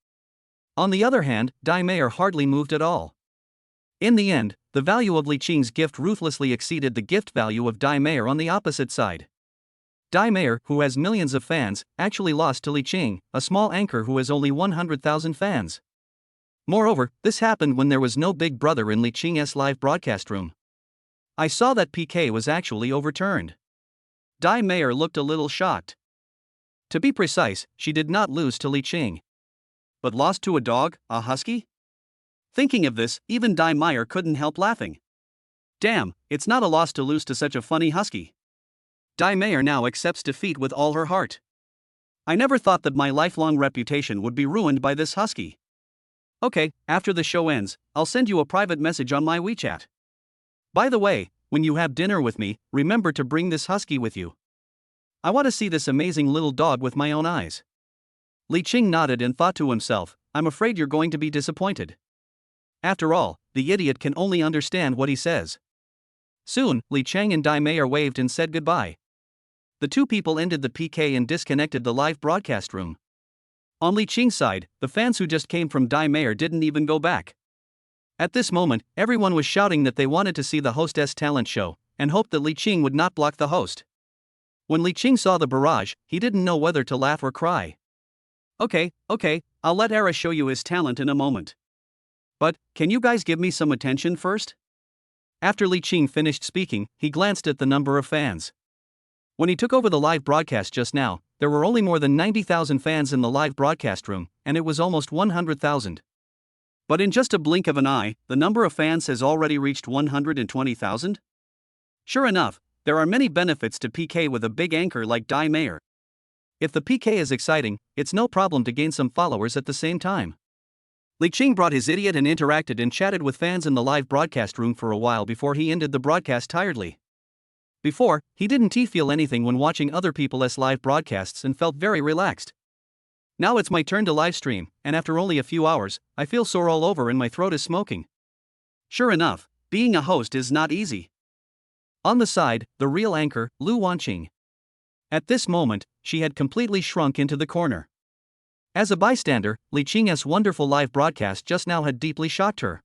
On the other hand, Dai Meier hardly moved at all. In the end, the value of Li Qing's gift ruthlessly exceeded the gift value of Dai Meier on the opposite side. Dai Meier, who has millions of fans, actually lost to Li Qing, a small anchor who has only 100,000 fans. Moreover, this happened when there was no big brother in Li Qing's live broadcast room. I saw that PK was actually overturned. Dai Meier looked a little shocked. To be precise, she did not lose to Li Qing, but lost to a dog, a husky? Thinking of this, even Dai Meier couldn't help laughing. Damn, it's not a loss to lose to such a funny husky. Dai Meier now accepts defeat with all her heart. I never thought that my lifelong reputation would be ruined by this husky. Okay, after the show ends, I'll send you a private message on my WeChat. By the way, when you have dinner with me, remember to bring this husky with you. I want to see this amazing little dog with my own eyes. Li Qing nodded and thought to himself, I'm afraid you're going to be disappointed. After all, the idiot can only understand what he says. Soon, Li Qing and Dai Meier waved and said goodbye. The two people ended the PK and disconnected the live broadcast room. On Li Qing's side, the fans who just came from Dai Meier didn't even go back. At this moment, everyone was shouting that they wanted to see the hostess talent show, and hoped that Li Qing would not block the host. When Li Qing saw the barrage, he didn't know whether to laugh or cry. Okay, I'll let Era show you his talent in a moment. But, can you guys give me some attention first? After Li Qing finished speaking, he glanced at the number of fans. When he took over the live broadcast just now, there were only more than 90,000 fans in the live broadcast room, and it was almost 100,000. But in just a blink of an eye, the number of fans has already reached 120,000? Sure enough, there are many benefits to PK with a big anchor like Dai Meier. If the PK is exciting, it's no problem to gain some followers at the same time. Li Qing brought his idiot and interacted and chatted with fans in the live broadcast room for a while before he ended the broadcast tiredly. Before, he didn't feel anything when watching other people's live broadcasts and felt very relaxed. Now it's my turn to live stream, and after only a few hours, I feel sore all over and my throat is smoking. Sure enough, being a host is not easy. On the side, the real anchor, Lu Wanqing. At this moment, she had completely shrunk into the corner. As a bystander, Li Qing's wonderful live broadcast just now had deeply shocked her.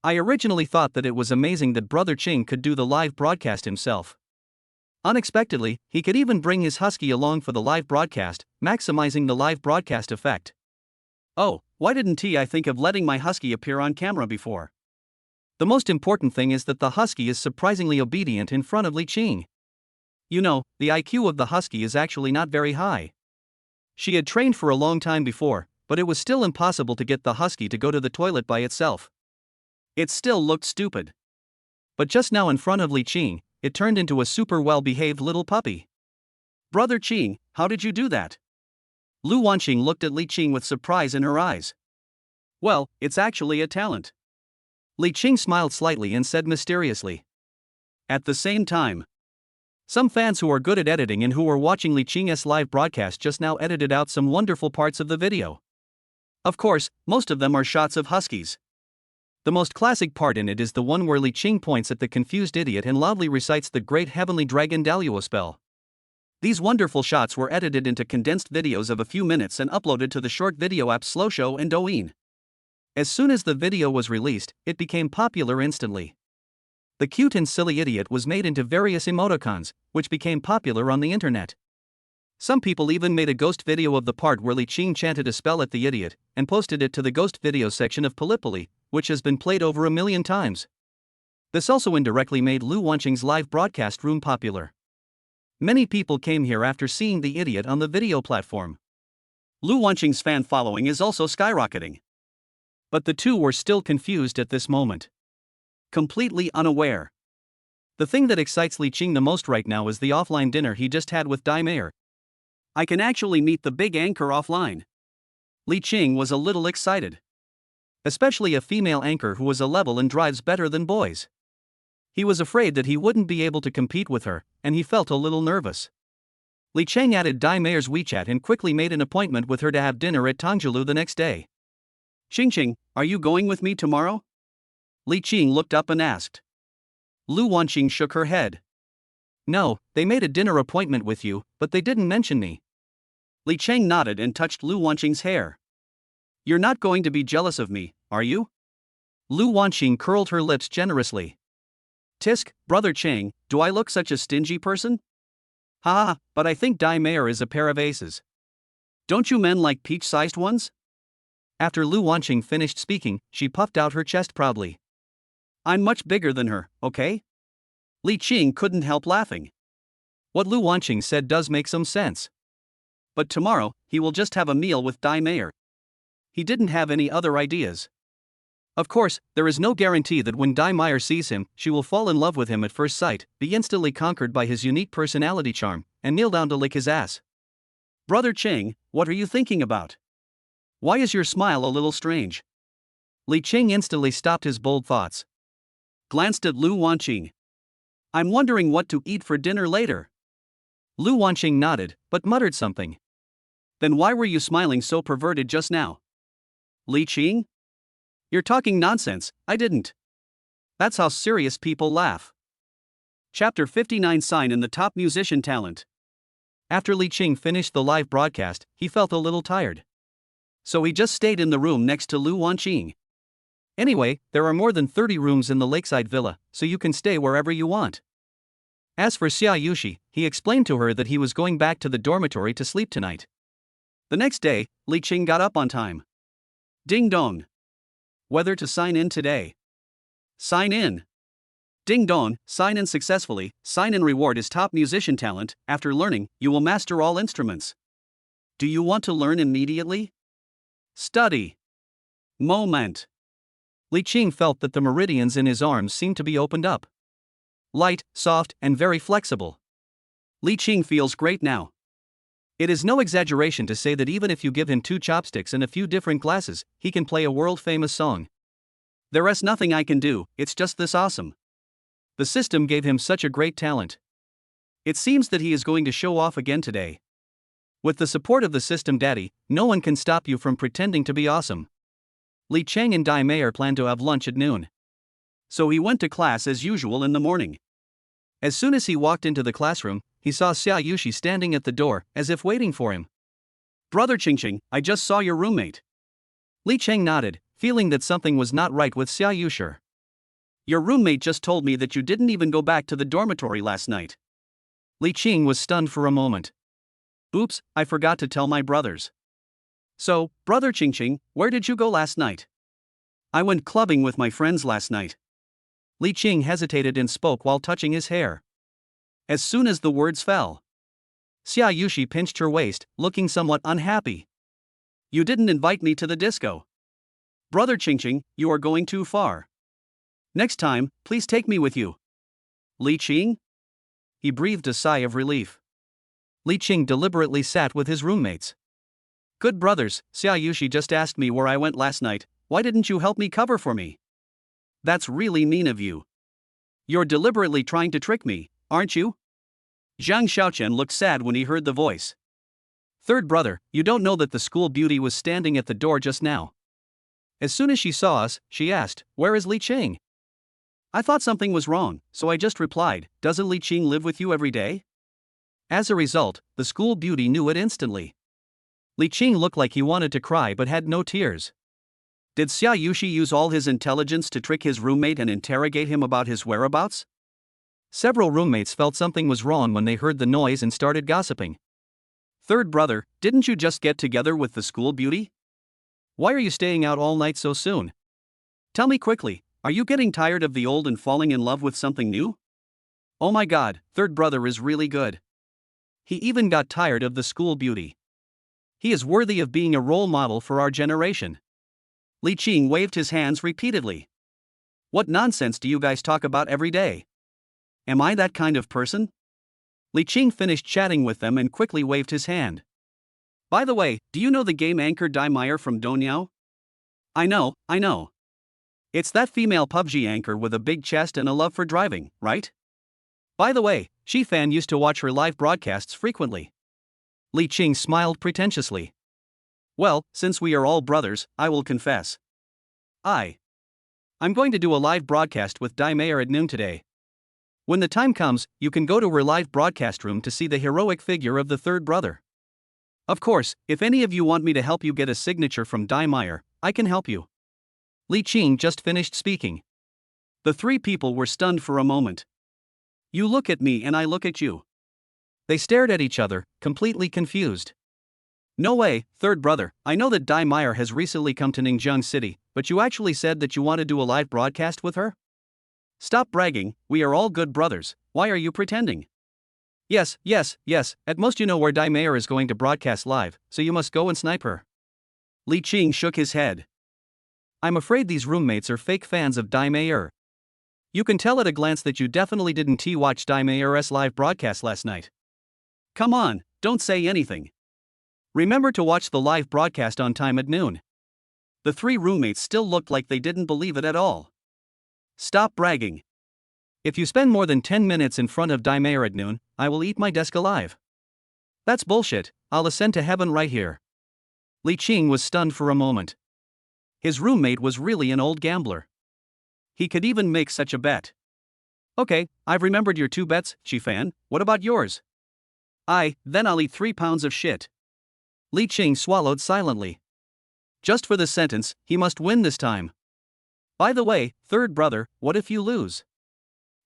I originally thought that it was amazing that Brother Qing could do the live broadcast himself. Unexpectedly, he could even bring his husky along for the live broadcast, maximizing the live broadcast effect. Oh, why didn't I think of letting my husky appear on camera before? The most important thing is that the husky is surprisingly obedient in front of Li Qing. You know, the IQ of the husky is actually not very high. She had trained for a long time before, but it was still impossible to get the husky to go to the toilet by itself. It still looked stupid. But just now in front of Li Qing, it turned into a super well-behaved little puppy. Brother Qing, how did you do that? Lu Wanqing looked at Li Qing with surprise in her eyes. Well, it's actually a talent. Li Qing smiled slightly and said mysteriously. At the same time, some fans who are good at editing and who were watching Li Qing's live broadcast just now edited out some wonderful parts of the video. Of course, most of them are shots of huskies. The most classic part in it is the one where Li Qing points at the confused idiot and loudly recites the great heavenly dragon Daluo spell. These wonderful shots were edited into condensed videos of a few minutes and uploaded to the short video apps Slowshow and Douyin. As soon as the video was released, it became popular instantly. The cute and silly idiot was made into various emoticons, which became popular on the internet. Some people even made a ghost video of the part where Li Qing chanted a spell at the idiot, and posted it to the ghost video section of Polipoli, which has been played over 1 million times. This also indirectly made Lu Wanqing's live broadcast room popular. Many people came here after seeing the idiot on the video platform. Lu Wanqing's fan following is also skyrocketing. But the two were still confused at this moment. Completely unaware. The thing that excites Li Qing the most right now is the offline dinner he just had with Dai Meier. I can actually meet the big anchor offline. Li Qing was a little excited. Especially a female anchor who was a level and drives better than boys. He was afraid that he wouldn't be able to compete with her, and he felt a little nervous. Li Qing added Dai Meier's WeChat and quickly made an appointment with her to have dinner at Tongjilu the next day. Qing, are you going with me tomorrow? Li Qing looked up and asked. Lu Wanqing shook her head. No, they made a dinner appointment with you, but they didn't mention me. Li Qing nodded and touched Lu Wanqing's hair. You're not going to be jealous of me, are you? Lu Wanqing curled her lips generously. Tisk, Brother Chang, do I look such a stingy person? Ha, but I think Dai Mayer is a pair of aces. Don't you men like peach-sized ones? After Lu Wanqing finished speaking, she puffed out her chest proudly. I'm much bigger than her, okay? Li Qing couldn't help laughing. What Lu Wanqing said does make some sense. But tomorrow, he will just have a meal with Dai Mayer. He didn't have any other ideas. Of course, there is no guarantee that when Dai Mayer sees him, she will fall in love with him at first sight, be instantly conquered by his unique personality charm, and kneel down to lick his ass. Brother Chang, what are you thinking about? Why is your smile a little strange? Li Qing instantly stopped his bold thoughts. Glanced at Lu Wanqing. I'm wondering what to eat for dinner later. Lu Wanqing nodded, but muttered something. Then why were you smiling so perverted just now? Li Qing? You're talking nonsense, I didn't. That's how serious people laugh. Chapter 59 Sign in the Top Musician Talent. After Li Qing finished the live broadcast, he felt a little tired. So he just stayed in the room next to Lu Wanqing. Anyway, there are more than 30 rooms in the lakeside villa, so you can stay wherever you want. As for Xiaushi, he explained to her that he was going back to the dormitory to sleep tonight. The next day, Li Qing got up on time. Ding dong. Whether to sign in today. Sign in. Ding dong, sign in successfully. Sign in reward is top musician talent. After learning, you will master all instruments. Do you want to learn immediately? Study. Moment. Li Qing felt that the meridians in his arms seemed to be opened up. Light, soft, and very flexible. Li Qing feels great now. It is no exaggeration to say that even if you give him 2 chopsticks and a few different glasses, he can play a world-famous song. There's nothing I can do, it's just this awesome. The system gave him such a great talent. It seems that he is going to show off again today. With the support of the system daddy, no one can stop you from pretending to be awesome. Li Chang and Dai Mayer planned to have lunch at noon. So he went to class as usual in the morning. As soon as he walked into the classroom, he saw Xiaushi standing at the door, as if waiting for him. Brother Qingqing, I just saw your roommate. Li Chang nodded, feeling that something was not right with Xiaushi. Your roommate just told me that you didn't even go back to the dormitory last night. Li Qing was stunned for a moment. Oops, I forgot to tell my brothers. So, Brother Qingqing, where did you go last night? I went clubbing with my friends last night. Li Qing hesitated and spoke while touching his hair. As soon as the words fell, Xiaushi pinched her waist, looking somewhat unhappy. You didn't invite me to the disco. Brother Qingqing, you are going too far. Next time, please take me with you. Li Qing? He breathed a sigh of relief. Li Qing deliberately sat with his roommates. Good brothers, Xiaushi just asked me where I went last night. Why didn't you help me cover for me? That's really mean of you. You're deliberately trying to trick me, aren't you? Zhang Xiaoqian looked sad when he heard the voice. Third brother, you don't know that the school beauty was standing at the door just now. As soon as she saw us, she asked, where is Li Qing? I thought something was wrong, so I just replied, doesn't Li Qing live with you every day? As a result, the school beauty knew it instantly. Li Qing looked like he wanted to cry but had no tears. Did Xiaushi use all his intelligence to trick his roommate and interrogate him about his whereabouts? Several roommates felt something was wrong when they heard the noise and started gossiping. Third brother, didn't you just get together with the school beauty? Why are you staying out all night so soon? Tell me quickly, are you getting tired of the old and falling in love with something new? Oh my god, third brother is really good. He even got tired of the school beauty. He is worthy of being a role model for our generation. Li Qing waved his hands repeatedly. What nonsense do you guys talk about every day? Am I that kind of person? Li Qing finished chatting with them and quickly waved his hand. By the way, do you know the game anchor Dai Mayer from Donyao? I know. It's that female PUBG anchor with a big chest and a love for driving, right? By the way, Fan used to watch her live broadcasts frequently. Li Qing smiled pretentiously. Well, since we are all brothers, I will confess. I'm going to do a live broadcast with Dai Mayer at noon today. When the time comes, you can go to her live broadcast room to see the heroic figure of the third brother. Of course, if any of you want me to help you get a signature from Dai Meyer, I can help you. Li Qing just finished speaking. The three people were stunned for a moment. You look at me and I look at you. They stared at each other, completely confused. No way, third brother, I know that Dai Meyer has recently come to Ningjiang City, but you actually said that you want to do a live broadcast with her? Stop bragging, we are all good brothers, why are you pretending? Yes, at most you know where Dai Meyer is going to broadcast live, so you must go and snipe her. Li Qing shook his head. I'm afraid these roommates are fake fans of Dai Meyer. You can tell at a glance that you definitely didn't watch Dai Meyer's live broadcast last night. Come on, don't say anything. Remember to watch the live broadcast on time at noon. The three roommates still looked like they didn't believe it at all. Stop bragging. If you spend more than 10 minutes in front of Dai Meyer at noon, I will eat my desk alive. That's bullshit, I'll ascend to heaven right here. Li Qing was stunned for a moment. His roommate was really an old gambler. He could even make such a bet. Okay, I've remembered your 2 bets, Chi-fan, what about yours? Then I'll eat 3 pounds of shit. Li Qing swallowed silently. Just for the sentence, he must win this time. By the way, third brother, what if you lose?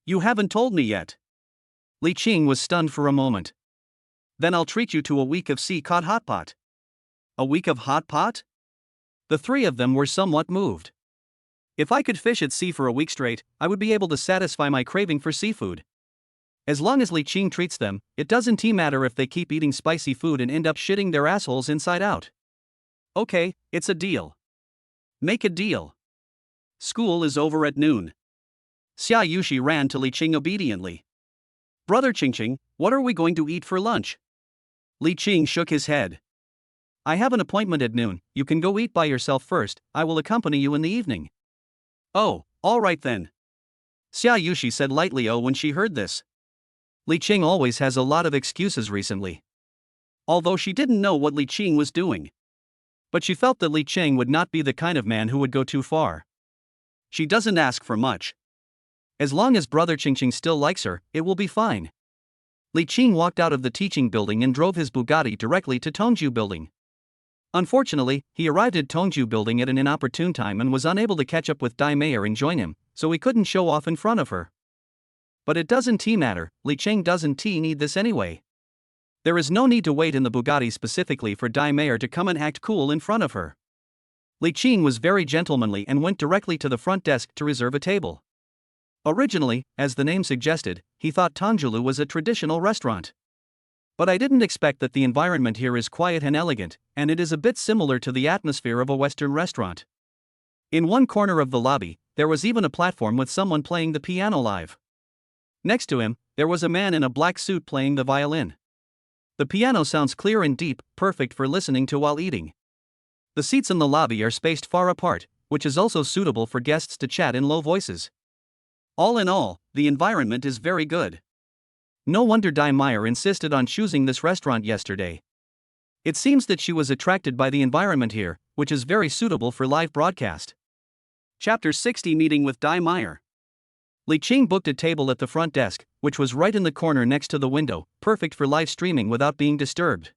You haven't told me yet. Li Qing was stunned for a moment. Then I'll treat you to a week of sea-caught hot pot. A week of hot pot? The three of them were somewhat moved. If I could fish at sea for a week straight, I would be able to satisfy my craving for seafood. As long as Li Qing treats them, it doesn't matter if they keep eating spicy food and end up shitting their assholes inside out. Okay, it's a deal. Make a deal. School is over at noon. Xiaushi ran to Li Qing obediently. Brother Qingqing, what are we going to eat for lunch? Li Qing shook his head. I have an appointment at noon, you can go eat by yourself first, I will accompany you in the evening. Oh, all right then. Xiaushi said lightly when she heard this. Li Qing always has a lot of excuses recently. Although she didn't know what Li Qing was doing. But she felt that Li Qing would not be the kind of man who would go too far. She doesn't ask for much. As long as brother Qingqing still likes her, it will be fine. Li Qing walked out of the teaching building and drove his Bugatti directly to Tongju building. Unfortunately, he arrived at Tongju building at an inopportune time and was unable to catch up with Dai Meyer and join him, so he couldn't show off in front of her. But it doesn't matter, Li Qing doesn't need this anyway. There is no need to wait in the Bugatti specifically for Dai Meyer to come and act cool in front of her. Li Qing was very gentlemanly and went directly to the front desk to reserve a table. Originally, as the name suggested, he thought Tongjilu was a traditional restaurant. But I didn't expect that the environment here is quiet and elegant, and it is a bit similar to the atmosphere of a Western restaurant. In one corner of the lobby, there was even a platform with someone playing the piano live. Next to him, there was a man in a black suit playing the violin. The piano sounds clear and deep, perfect for listening to while eating. The seats in the lobby are spaced far apart, which is also suitable for guests to chat in low voices. All in all, the environment is very good. No wonder Dai Meyer insisted on choosing this restaurant yesterday. It seems that she was attracted by the environment here, which is very suitable for live broadcast. Chapter 60 Meeting with Dai Meyer. Li Qing booked a table at the front desk, which was right in the corner next to the window, perfect for live streaming without being disturbed.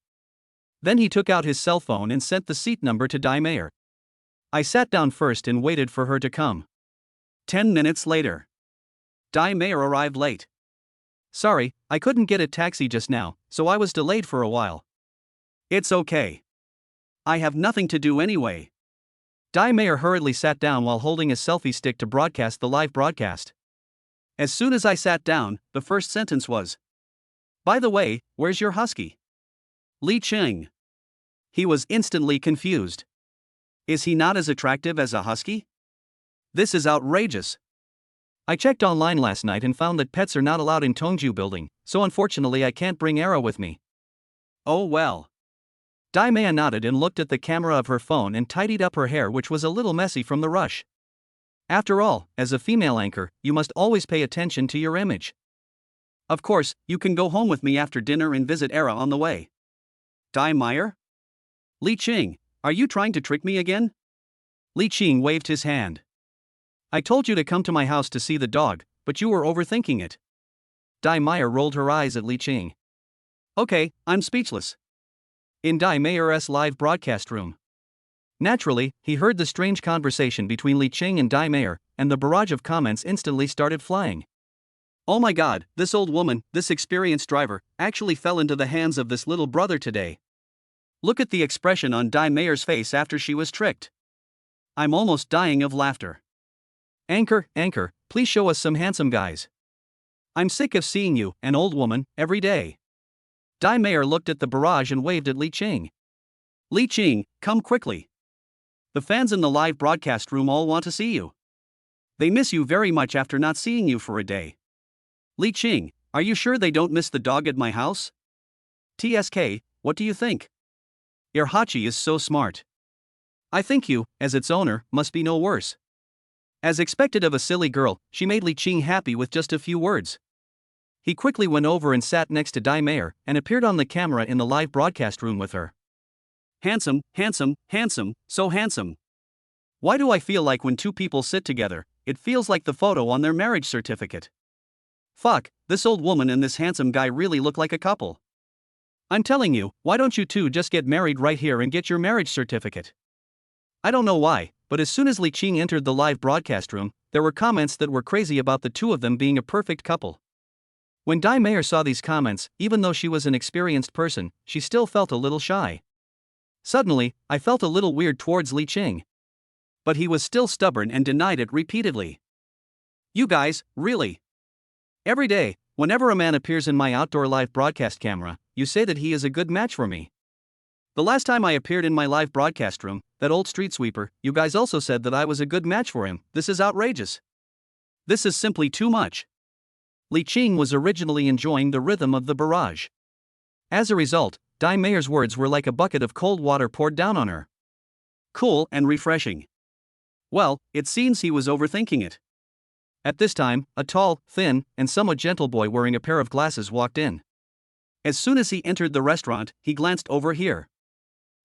Then he took out his cell phone and sent the seat number to Dai Meyer. I sat down first and waited for her to come. 10 minutes later. Dai Meyer arrived late. Sorry, I couldn't get a taxi just now, so I was delayed for a while. It's okay. I have nothing to do anyway. Dai Meyer hurriedly sat down while holding a selfie stick to broadcast the live broadcast. As soon as I sat down, the first sentence was, "By the way, where's your husky?" Li Qing. He was instantly confused. Is he not as attractive as a husky? This is outrageous. I checked online last night and found that pets are not allowed in Tongju building, so unfortunately I can't bring Era with me. Oh well. Dai Meyer nodded and looked at the camera of her phone and tidied up her hair, which was a little messy from the rush. After all, as a female anchor, you must always pay attention to your image. Of course, you can go home with me after dinner and visit Era on the way. Dai Meyer? Li Qing, are you trying to trick me again? Li Qing waved his hand. I told you to come to my house to see the dog, but you were overthinking it. Dai Meyer rolled her eyes at Li Qing. Okay, I'm speechless. In Dai Mayer's live broadcast room. Naturally, he heard the strange conversation between Li Qing and Dai Mayer, and the barrage of comments instantly started flying. Oh my god, this old woman, this experienced driver, actually fell into the hands of this little brother today. Look at the expression on Dai Mayer's face after she was tricked. I'm almost dying of laughter. Anchor, please show us some handsome guys. I'm sick of seeing you, an old woman, every day. Dai Mayer looked at the barrage and waved at Li Qing. Li Qing, come quickly. The fans in the live broadcast room all want to see you. They miss you very much after not seeing you for a day. Li Qing, are you sure they don't miss the dog at my house? TSK, what do you think? Your Hachi is so smart. I think you, as its owner, must be no worse. As expected of a silly girl, she made Li Qing happy with just a few words. He quickly went over and sat next to Dai Mayer and appeared on the camera in the live broadcast room with her. Handsome, so handsome. Why do I feel like when two people sit together, it feels like the photo on their marriage certificate? Fuck, this old woman and this handsome guy really look like a couple. I'm telling you, why don't you two just get married right here and get your marriage certificate? I don't know why, but as soon as Li Qing entered the live broadcast room, there were comments that were crazy about the two of them being a perfect couple. When Dai Mayer saw these comments, even though she was an experienced person, she still felt a little shy. Suddenly, I felt a little weird towards Li Qing. But he was still stubborn and denied it repeatedly. You guys, really? Every day, whenever a man appears in my outdoor live broadcast camera, you say that he is a good match for me. The last time I appeared in my live broadcast room, that old street sweeper, you guys also said that I was a good match for him. This is outrageous. This is simply too much. Li Qing was originally enjoying the rhythm of the barrage. As a result, Dai Mayer's words were like a bucket of cold water poured down on her. Cool and refreshing. Well, it seems he was overthinking it. At this time, a tall, thin, and somewhat gentle boy wearing a pair of glasses walked in. As soon as he entered the restaurant, he glanced over here.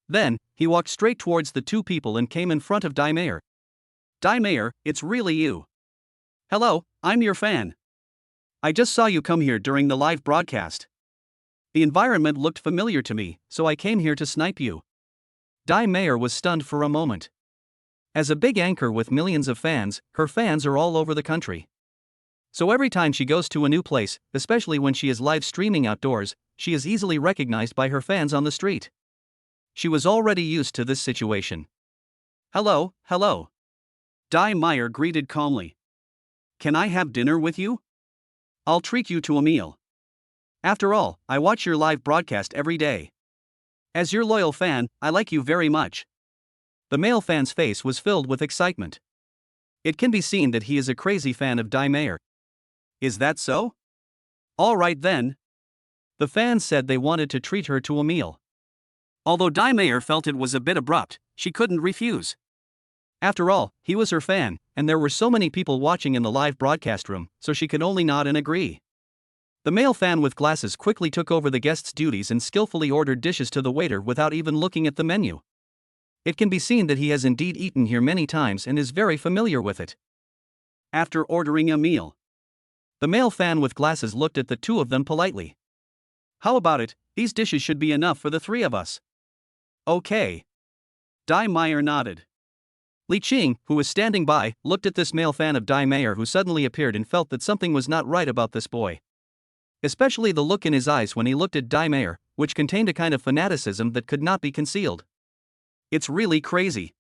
Then, he walked straight towards the two people and came in front of Dai Mayer. Dai Mayer, it's really you. Hello, I'm your fan. I just saw you come here during the live broadcast. The environment looked familiar to me, so I came here to snipe you. Dai Mayer was stunned for a moment. As a big anchor with millions of fans, her fans are all over the country. So every time she goes to a new place, especially when she is live streaming outdoors, she is easily recognized by her fans on the street. She was already used to this situation. Hello. Dai Mayer greeted calmly. Can I have dinner with you? I'll treat you to a meal. After all, I watch your live broadcast every day. As your loyal fan, I like you very much. The male fan's face was filled with excitement. It can be seen that he is a crazy fan of Dai Mayer. Is that so? All right then. The fans said they wanted to treat her to a meal. Although Dai Mayer felt it was a bit abrupt, she couldn't refuse. After all, he was her fan, and there were so many people watching in the live broadcast room, so she could only nod and agree. The male fan with glasses quickly took over the guest's duties and skillfully ordered dishes to the waiter without even looking at the menu. It can be seen that he has indeed eaten here many times and is very familiar with it. After ordering a meal, the male fan with glasses looked at the two of them politely. How about it? These dishes should be enough for the three of us. Okay. Dai Mayer nodded. Li Qing, who was standing by, looked at this male fan of Dai Mayer who suddenly appeared and felt that something was not right about this boy. Especially the look in his eyes when he looked at Dai Mayer, which contained a kind of fanaticism that could not be concealed. It's really crazy.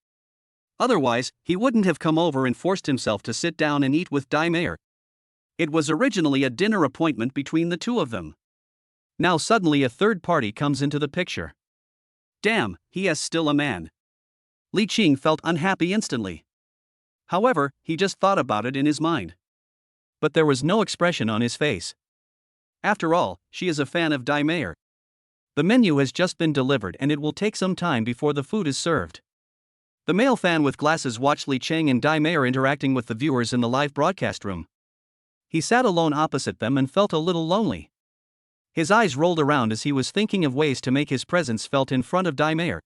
Otherwise, he wouldn't have come over and forced himself to sit down and eat with Dai Mayer. It was originally a dinner appointment between the two of them. Now suddenly a third party comes into the picture. Damn, he is still a man. Li Qing felt unhappy instantly. However, he just thought about it in his mind. But there was no expression on his face. After all, she is a fan of Dai Mayer. The menu has just been delivered and it will take some time before the food is served. The male fan with glasses watched Li Qing and Dai Mayer interacting with the viewers in the live broadcast room. He sat alone opposite them and felt a little lonely. His eyes rolled around as he was thinking of ways to make his presence felt in front of Dai Mayer.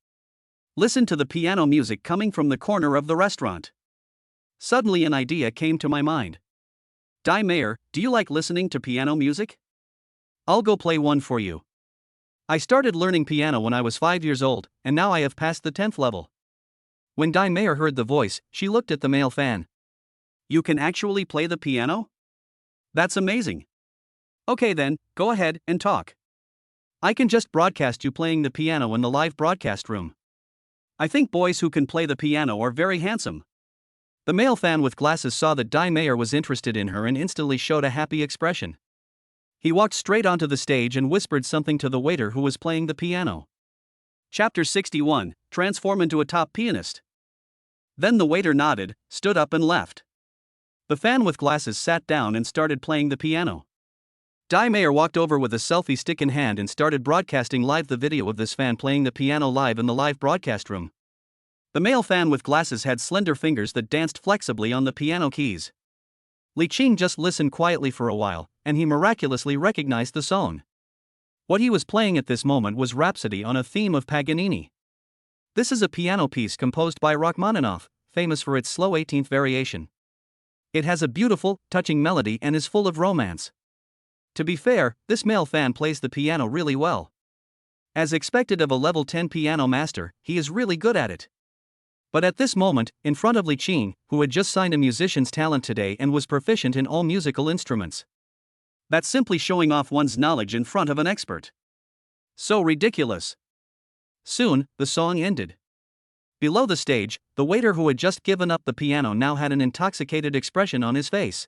Listen to the piano music coming from the corner of the restaurant. Suddenly an idea came to my mind. Dai Mayer, do you like listening to piano music? I'll go play one for you. I started learning piano when I was 5 years old, and now I have passed the 10th level. When Di Mayer heard the voice, she looked at the male fan. You can actually play the piano? That's amazing. Okay then, go ahead and talk. I can just broadcast you playing the piano in the live broadcast room. I think boys who can play the piano are very handsome. The male fan with glasses saw that Di Mayer was interested in her and instantly showed a happy expression. He walked straight onto the stage and whispered something to the waiter who was playing the piano. Chapter 61, Transform into a top pianist. Then the waiter nodded, stood up and left. The fan with glasses sat down and started playing the piano. Di Mayer walked over with a selfie stick in hand and started broadcasting live the video of this fan playing the piano live in the live broadcast room. The male fan with glasses had slender fingers that danced flexibly on the piano keys. Li Qing just listened quietly for a while, and he miraculously recognized the song. What he was playing at this moment was Rhapsody on a theme of Paganini. This is a piano piece composed by Rachmaninoff, famous for its slow 18th variation. It has a beautiful, touching melody and is full of romance. To be fair, this male fan plays the piano really well. As expected of a level 10 piano master, he is really good at it. But at this moment, in front of Li Qing, who had just signed a musician's talent today and was proficient in all musical instruments. That's simply showing off one's knowledge in front of an expert. So ridiculous. Soon, the song ended. Below the stage, the waiter who had just given up the piano now had an intoxicated expression on his face.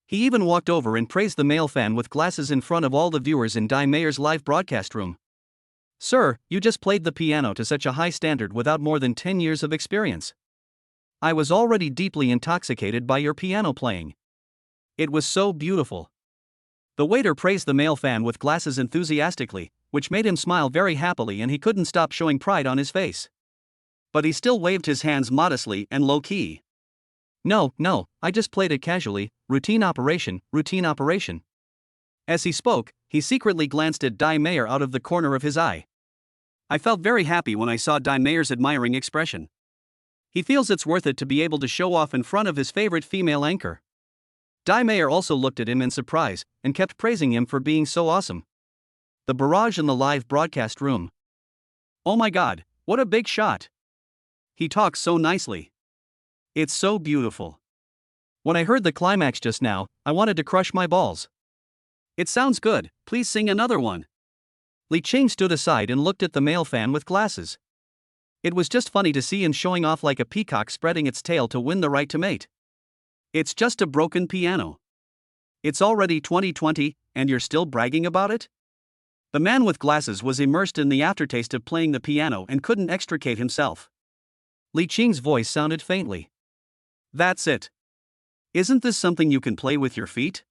He even walked over and praised the male fan with glasses in front of all the viewers in Di Mayer's live broadcast room. Sir, you just played the piano to such a high standard without more than 10 years of experience. I was already deeply intoxicated by your piano playing. It was so beautiful. The waiter praised the male fan with glasses enthusiastically, which made him smile very happily, and he couldn't stop showing pride on his face. But he still waved his hands modestly and low-key. No, I just played it casually, routine operation. As he spoke, he secretly glanced at Di Mayer out of the corner of his eye. I felt very happy when I saw Di Mayer's admiring expression. He feels it's worth it to be able to show off in front of his favorite female anchor. Di Mayer also looked at him in surprise, and kept praising him for being so awesome. The barrage in the live broadcast room. Oh my god, what a big shot! He talks so nicely. It's so beautiful. When I heard the climax just now, I wanted to crush my balls. It sounds good, please sing another one. Li Qing stood aside and looked at the male fan with glasses. It was just funny to see him showing off like a peacock spreading its tail to win the right to mate. It's just a broken piano. It's already 2020, and you're still bragging about it? The man with glasses was immersed in the aftertaste of playing the piano and couldn't extricate himself. Li Qing's voice sounded faintly. That's it. Isn't this something you can play with your feet?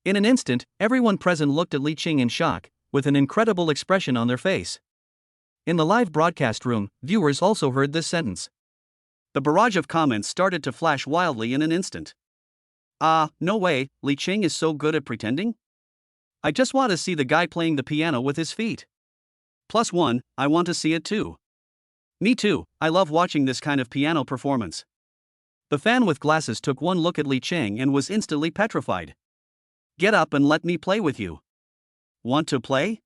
In an instant, everyone present looked at Li Qing in shock, with an incredible expression on their face. In the live broadcast room, viewers also heard this sentence. The barrage of comments started to flash wildly in an instant. No way, Li Qing is so good at pretending? I just want to see the guy playing the piano with his feet. +1, I want to see it too. Me too, I love watching this kind of piano performance. The fan with glasses took one look at Li Qing and was instantly petrified. Get up and let me play with you. Want to play?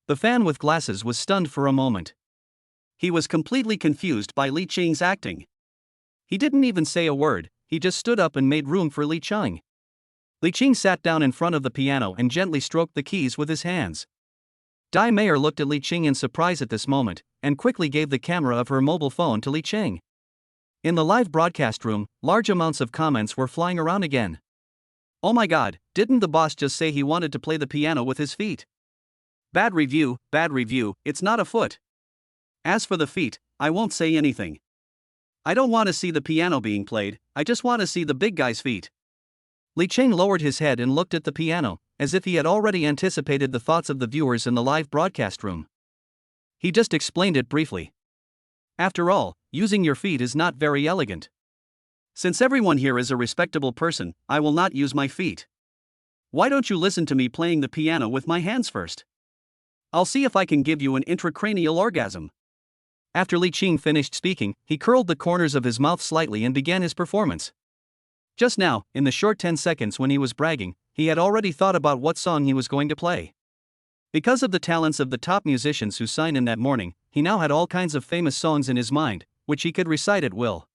The fan with glasses was stunned for a moment. He was completely confused by Li Qing's acting. He didn't even say a word, he just stood up and made room for Li Qing. Li Qing sat down in front of the piano and gently stroked the keys with his hands. Di Mayer looked at Li Qing in surprise at this moment, and quickly gave the camera of her mobile phone to Li Qing. In the live broadcast room, large amounts of comments were flying around again. Oh my god, didn't the boss just say he wanted to play the piano with his feet? Bad review, it's not a foot. As for the feet, I won't say anything. I don't want to see the piano being played, I just want to see the big guy's feet. Li Qing lowered his head and looked at the piano, as if he had already anticipated the thoughts of the viewers in the live broadcast room. He just explained it briefly. After all, using your feet is not very elegant. Since everyone here is a respectable person, I will not use my feet. Why don't you listen to me playing the piano with my hands first? I'll see if I can give you an intracranial orgasm. After Li Qing finished speaking, he curled the corners of his mouth slightly and began his performance. Just now, in the short 10 seconds when he was bragging, he had already thought about what song he was going to play. Because of the talents of the top musicians who signed in that morning, he now had all kinds of famous songs in his mind, which he could recite at will.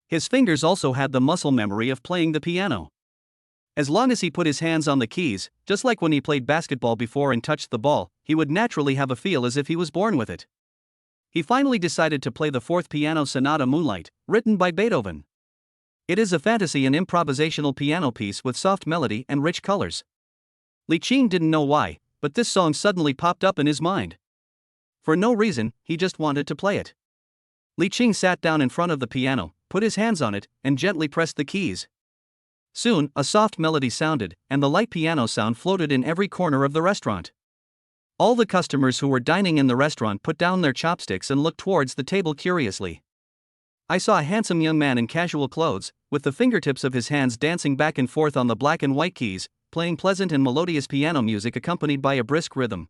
His fingers also had the muscle memory of playing the piano. As long as he put his hands on the keys, just like when he played basketball before and touched the ball, he would naturally have a feel as if he was born with it. He finally decided to play the fourth piano sonata Moonlight, written by Beethoven. It is a fantasy and improvisational piano piece with soft melody and rich colors. Li Qing didn't know why, but this song suddenly popped up in his mind. For no reason, he just wanted to play it. Li Qing sat down in front of the piano, put his hands on it, and gently pressed the keys. Soon, a soft melody sounded, and the light piano sound floated in every corner of the restaurant. All the customers who were dining in the restaurant put down their chopsticks and looked towards the table curiously. I saw a handsome young man in casual clothes, with the fingertips of his hands dancing back and forth on the black and white keys, playing pleasant and melodious piano music accompanied by a brisk rhythm.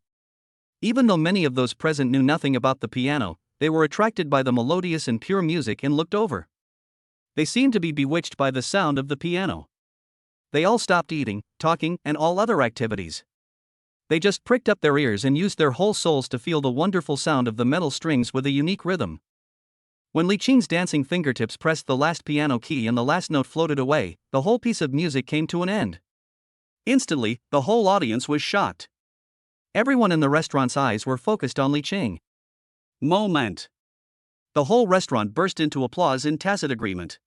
Even though many of those present knew nothing about the piano, they were attracted by the melodious and pure music and looked over. They seemed to be bewitched by the sound of the piano. They all stopped eating, talking, and all other activities. They just pricked up their ears and used their whole souls to feel the wonderful sound of the metal strings with a unique rhythm. When Li Qing's dancing fingertips pressed the last piano key and the last note floated away, the whole piece of music came to an end. Instantly, the whole audience was shocked. Everyone in the restaurant's eyes were focused on Li Qing. Moment. The whole restaurant burst into applause in tacit agreement.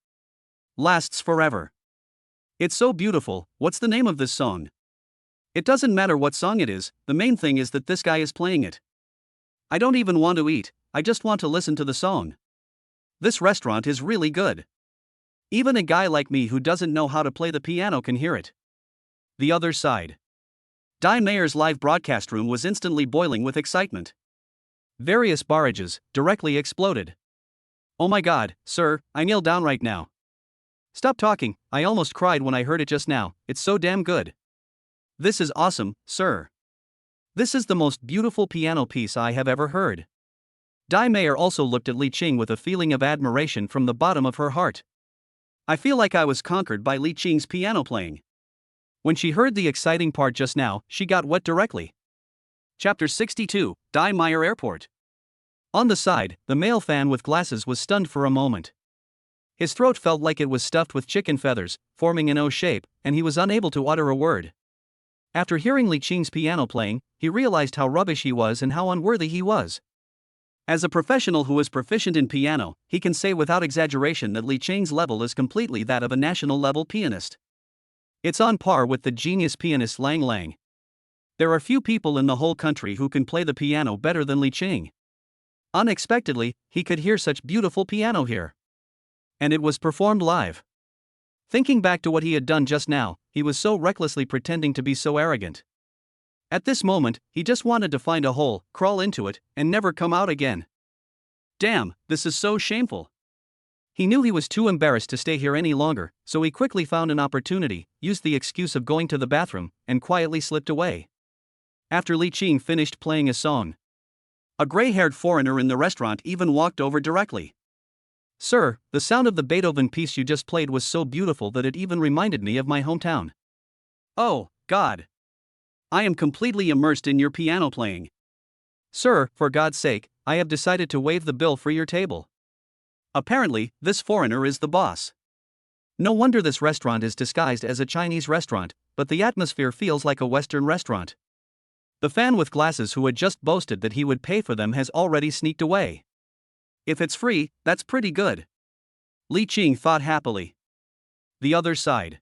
Lasts forever. It's so beautiful. What's the name of this song? It doesn't matter what song it is, the main thing is that this guy is playing it. I don't even want to eat, I just want to listen to the song. This restaurant is really good. Even a guy like me who doesn't know how to play the piano can hear it. The other side. Di Mayer's live broadcast room was instantly boiling with excitement. Various barrages directly exploded. Oh my god, sir, I kneel down right now. Stop talking, I almost cried when I heard it just now, it's so damn good. This is awesome, sir. This is the most beautiful piano piece I have ever heard. Di Mayer also looked at Li Qing with a feeling of admiration from the bottom of her heart. I feel like I was conquered by Li Qing's piano playing. When she heard the exciting part just now, she got wet directly. Chapter 62, Di Mayer Airport. On the side, the male fan with glasses was stunned for a moment. His throat felt like it was stuffed with chicken feathers, forming an O shape, and he was unable to utter a word. After hearing Li Qing's piano playing, he realized how rubbish he was and how unworthy he was. As a professional who is proficient in piano, he can say without exaggeration that Li Qing's level is completely that of a national-level pianist. It's on par with the genius pianist Lang Lang. There are few people in the whole country who can play the piano better than Li Qing. Unexpectedly, he could hear such beautiful piano here. And it was performed live. Thinking back to what he had done just now, he was so recklessly pretending to be so arrogant. At this moment, he just wanted to find a hole, crawl into it, and never come out again. Damn, this is so shameful. He knew he was too embarrassed to stay here any longer, so he quickly found an opportunity, used the excuse of going to the bathroom, and quietly slipped away. After Li Qing finished playing a song, a gray-haired foreigner in the restaurant even walked over directly. Sir, the sound of the Beethoven piece you just played was so beautiful that it even reminded me of my hometown. Oh, God. I am completely immersed in your piano playing. Sir, for God's sake, I have decided to waive the bill for your table. Apparently, this foreigner is the boss. No wonder this restaurant is disguised as a Chinese restaurant, but the atmosphere feels like a Western restaurant. The fan with glasses who had just boasted that he would pay for them has already sneaked away. If it's free, that's pretty good. Li Qing thought happily. The other side.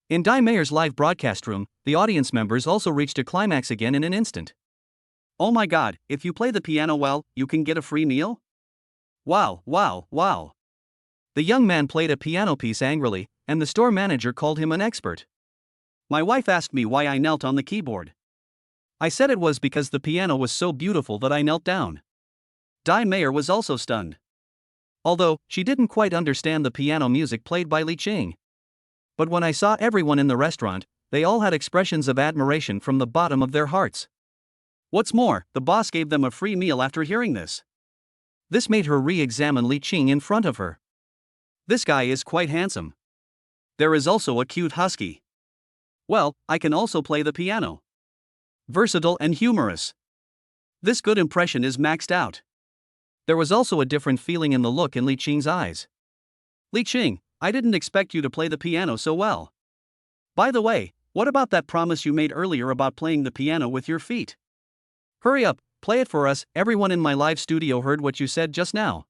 In Di Mayer's live broadcast room, the audience members also reached a climax again in an instant. Oh my god, if you play the piano well, you can get a free meal? Wow, wow, wow. The young man played a piano piece angrily, and the store manager called him an expert. My wife asked me why I knelt on the keyboard. I said it was because the piano was so beautiful that I knelt down. Di Mayer was also stunned. Although, she didn't quite understand the piano music played by Li Qing. But when I saw everyone in the restaurant, they all had expressions of admiration from the bottom of their hearts. What's more, the boss gave them a free meal after hearing this. This made her re-examine Li Qing in front of her. This guy is quite handsome. There is also a cute husky. Well, I can also play the piano. versatile and humorous. This good impression is maxed out. There was also a different feeling in the look in Li Qing's eyes. Li Qing, I didn't expect you to play the piano so well. By the way, what about that promise you made earlier about playing the piano with your feet? Hurry up, play it for us. Everyone in my live studio heard what you said just now.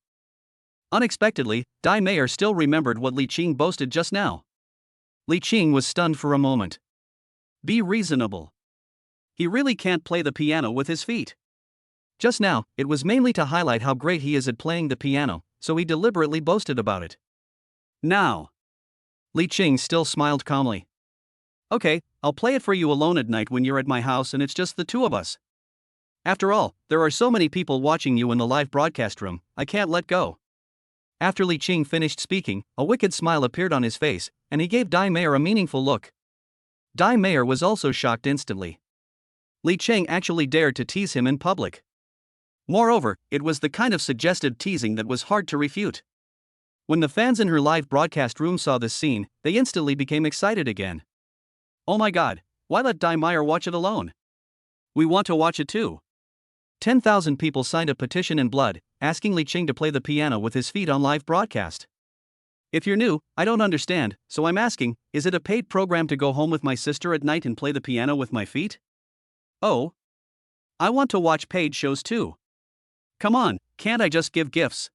Unexpectedly, Dai Meier still remembered what Li Qing boasted just now. Li Qing was stunned for a moment. Be reasonable. He really can't play the piano with his feet. Just now, it was mainly to highlight how great he is at playing the piano, so he deliberately boasted about it. Now. Li Qing still smiled calmly. Okay, I'll play it for you alone at night when you're at my house and it's just the two of us. After all, there are so many people watching you in the live broadcast room, I can't let go. After Li Qing finished speaking, a wicked smile appeared on his face, and he gave Dai Meier a meaningful look. Dai Meier was also shocked instantly. Li Qing actually dared to tease him in public. Moreover, it was the kind of suggestive teasing that was hard to refute. When the fans in her live broadcast room saw this scene, they instantly became excited again. Oh my god, why let Dai Meier watch it alone? We want to watch it too. 10,000 people signed a petition in blood, asking Li Qing to play the piano with his feet on live broadcast. If you're new, I don't understand, so I'm asking, is it a paid program to go home with my sister at night and play the piano with my feet? Oh. I want to watch paid shows too. Come on, can't I just give gifts?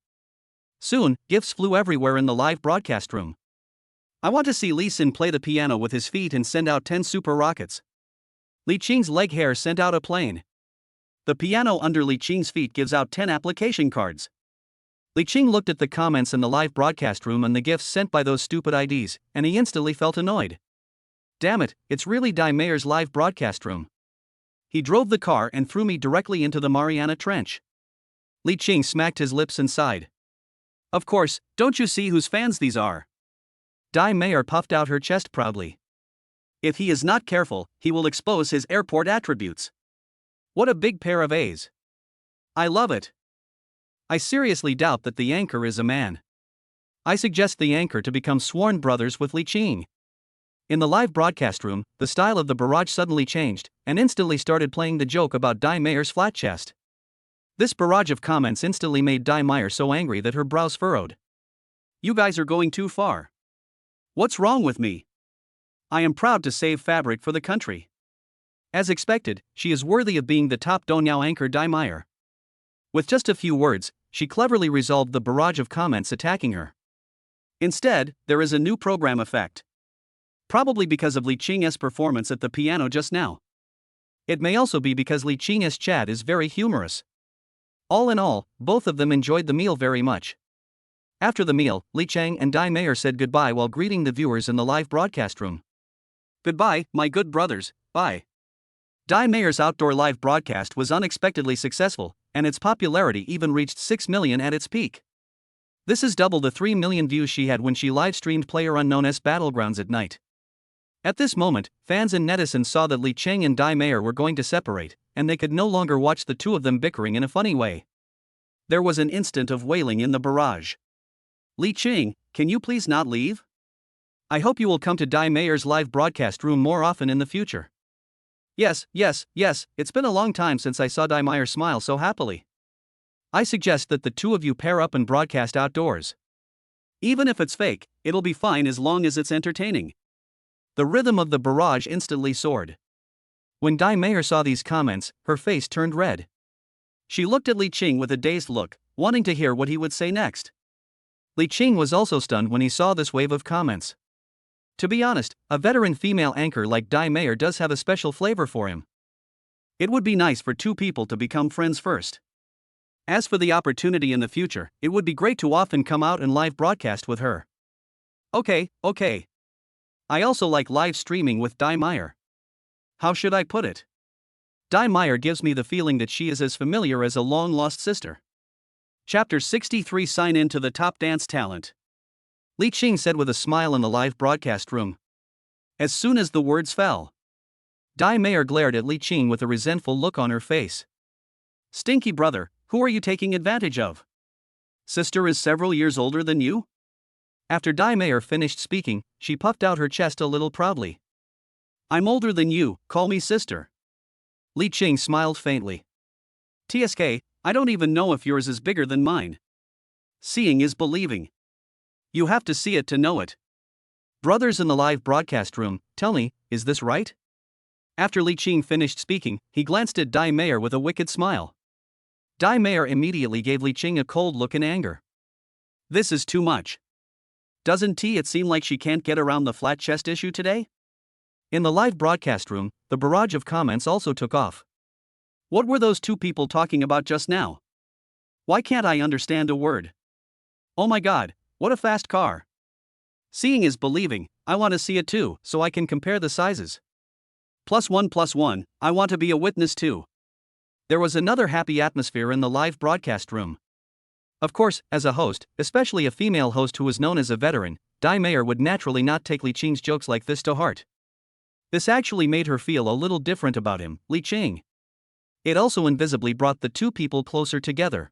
Soon, gifts flew everywhere in the live broadcast room. I want to see Li Xin play the piano with his feet and send out 10 super rockets. Li Qing's leg hair sent out a plane. The piano under Li Qing's feet gives out 10 application cards. Li Qing looked at the comments in the live broadcast room and the gifts sent by those stupid IDs, and he instantly felt annoyed. Damn it, it's really Dai Meier's live broadcast room. He drove the car and threw me directly into the Mariana Trench. Li Qing smacked his lips and sighed. Of course, don't you see whose fans these are? Dai Meier puffed out her chest proudly. If he is not careful, he will expose his airport attributes. What a big pair of A's. I love it. I seriously doubt that the anchor is a man. I suggest the anchor to become sworn brothers with Li Qing. In the live broadcast room, the style of the barrage suddenly changed, and instantly started playing the joke about Dai Meier's flat chest. This barrage of comments instantly made Dai Meier so angry that her brows furrowed. You guys are going too far. What's wrong with me? I am proud to save fabric for the country. As expected, she is worthy of being the top Donyao anchor Dai Meier. With just a few words, she cleverly resolved the barrage of comments attacking her. Instead, there is a new program effect. Probably because of Li Qing's performance at the piano just now. It may also be because Li Qing's chat is very humorous. All in all, both of them enjoyed the meal very much. After the meal, Li Qing and Dai Meier said goodbye while greeting the viewers in the live broadcast room. Goodbye, my good brothers, bye. Dai Meier's outdoor live broadcast was unexpectedly successful, and its popularity even reached 6 million at its peak. This is double the 3 million views she had when she live-streamed PlayerUnknown's Battlegrounds at night. At this moment, fans and netizens saw that Li Qing and Dai Meier were going to separate, and they could no longer watch the two of them bickering in a funny way. There was an instant of wailing in the barrage. Li Qing, can you please not leave? I hope you will come to Dai Meier's live broadcast room more often in the future. Yes, it's been a long time since I saw Dai Meier smile so happily. I suggest that the two of you pair up and broadcast outdoors. Even if it's fake, it'll be fine as long as it's entertaining. The rhythm of the barrage instantly soared. When Dai Meier saw these comments, her face turned red. She looked at Li Qing with a dazed look, wanting to hear what he would say next. Li Qing was also stunned when he saw this wave of comments. To be honest, a veteran female anchor like Dai Meier does have a special flavor for him. It would be nice for two people to become friends first. As for the opportunity in the future, it would be great to often come out and live broadcast with her. Okay. I also like live streaming with Dai Meier. How should I put it? Dai Meier gives me the feeling that she is as familiar as a long-lost sister. Chapter 63 Sign in to the top dance talent. Li Qing said with a smile in the live broadcast room. As soon as the words fell, Dai Meier glared at Li Qing with a resentful look on her face. Stinky brother, who are you taking advantage of? Sister is several years older than you? After Dai Meier finished speaking, she puffed out her chest a little proudly. I'm older than you, call me sister. Li Qing smiled faintly. TSK, I don't even know if yours is bigger than mine. Seeing is believing. You have to see it to know it. Brothers in the live broadcast room, tell me, is this right? After Li Qing finished speaking, he glanced at Dai Mayer with a wicked smile. Dai Mayer immediately gave Li Qing a cold look in anger. This is too much. Doesn't it seem like she can't get around the flat chest issue today? In the live broadcast room, the barrage of comments also took off. What were those two people talking about just now? Why can't I understand a word? Oh my god, what a fast car. Seeing is believing, I want to see it too, so I can compare the sizes. +1 +1, I want to be a witness too. There was another happy atmosphere in the live broadcast room. Of course, as a host, especially a female host who was known as a veteran, Dai Mayer would naturally not take Li Qing's jokes like this to heart. This actually made her feel a little different about him, Li Qing. It also invisibly brought the two people closer together.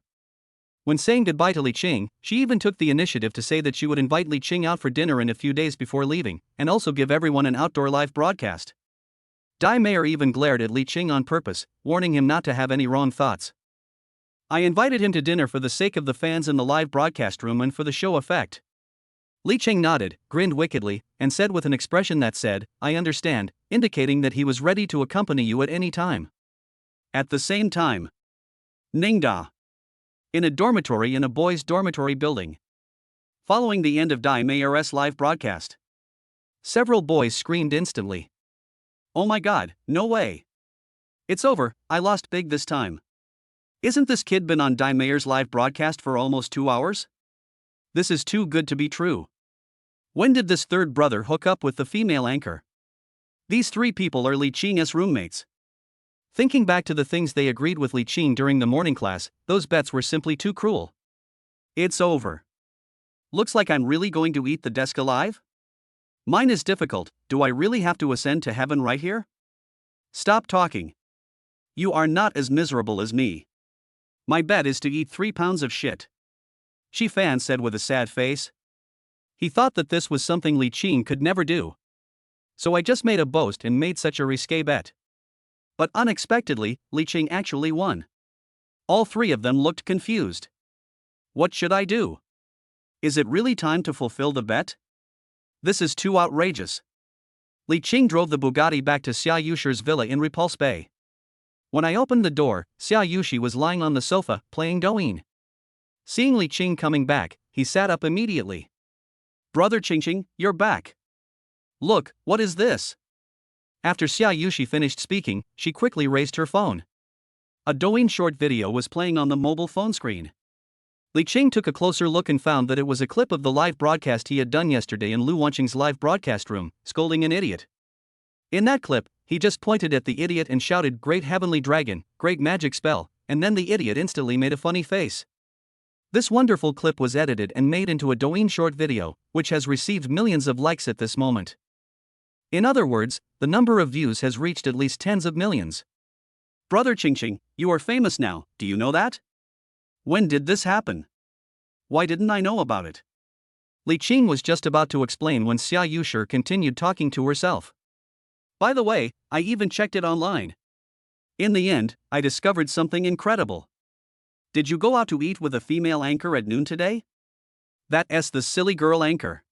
When saying goodbye to Li Qing, she even took the initiative to say that she would invite Li Qing out for dinner in a few days before leaving, and also give everyone an outdoor live broadcast. Dai Mayer even glared at Li Qing on purpose, warning him not to have any wrong thoughts. I invited him to dinner for the sake of the fans in the live broadcast room and for the show effect. Li Qing nodded, grinned wickedly, and said with an expression that said, I understand, indicating that he was ready to accompany you at any time. At the same time, Ningda. In a dormitory in a boys' dormitory building. Following the end of Dai Mayer's live broadcast, several boys screamed instantly. Oh my god, no way. It's over, I lost big this time. Isn't this kid been on Dai Mayer's live broadcast for almost 2 hours? This is too good to be true. When did this third brother hook up with the female anchor? These three people are Li Qing's roommates. Thinking back to the things they agreed with Li Qing during the morning class, those bets were simply too cruel. It's over. Looks like I'm really going to eat the desk alive? Mine is difficult, do I really have to ascend to heaven right here? Stop talking. You are not as miserable as me. My bet is to eat 3 pounds of shit. Shi Fan said with a sad face. He thought that this was something Li Qing could never do. So I just made a boast and made such a risque bet. But unexpectedly, Li Qing actually won. All three of them looked confused. What should I do? Is it really time to fulfill the bet? This is too outrageous. Li Qing drove the Bugatti back to Xiaoshi's villa in Repulse Bay. When I opened the door, Xiaushi was lying on the sofa, playing Douyin. Seeing Li Qing coming back, he sat up immediately. Brother Qingqing, you're back. Look, what is this? After Xiaushi finished speaking, she quickly raised her phone. A Douyin short video was playing on the mobile phone screen. Li Qing took a closer look and found that it was a clip of the live broadcast he had done yesterday in Lu Wanqing's live broadcast room, scolding an idiot. In that clip, he just pointed at the idiot and shouted, "Great heavenly dragon, great magic spell," and then the idiot instantly made a funny face. This wonderful clip was edited and made into a Douyin short video, which has received millions of likes at this moment. In other words, the number of views has reached at least tens of millions. Brother Qingqing, you are famous now, do you know that? When did this happen? Why didn't I know about it? Li Qing was just about to explain when Xiaushi continued talking to herself. By the way, I even checked it online. In the end, I discovered something incredible. Did you go out to eat with a female anchor at noon today? That's the silly girl anchor.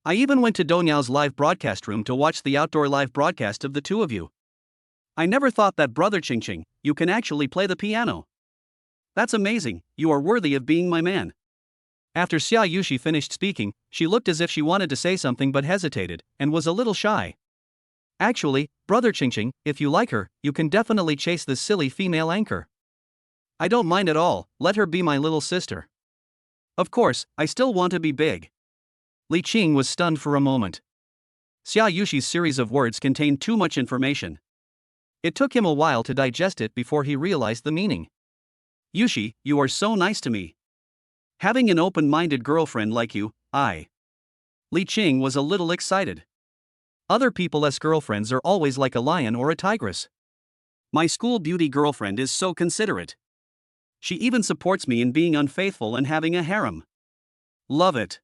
I even went to Doniao's live broadcast room to watch the outdoor live broadcast of the two of you. I never thought that, Brother Qingqing, you can actually play the piano. That's amazing, you are worthy of being my man. After Xiaushi finished speaking, she looked as if she wanted to say something but hesitated, and was a little shy. Actually, Brother Qingqing, if you like her, you can definitely chase this silly female anchor. I don't mind at all, let her be my little sister. Of course, I still want to be big. Li Qing was stunned for a moment. Xiaoshi's series of words contained too much information. It took him a while to digest it before he realized the meaning. Yushi, you are so nice to me. Having an open-minded girlfriend like you, Li Qing was a little excited. Other people's girlfriends are always like a lion or a tigress. My school beauty girlfriend is so considerate. She even supports me in being unfaithful and having a harem. Love it.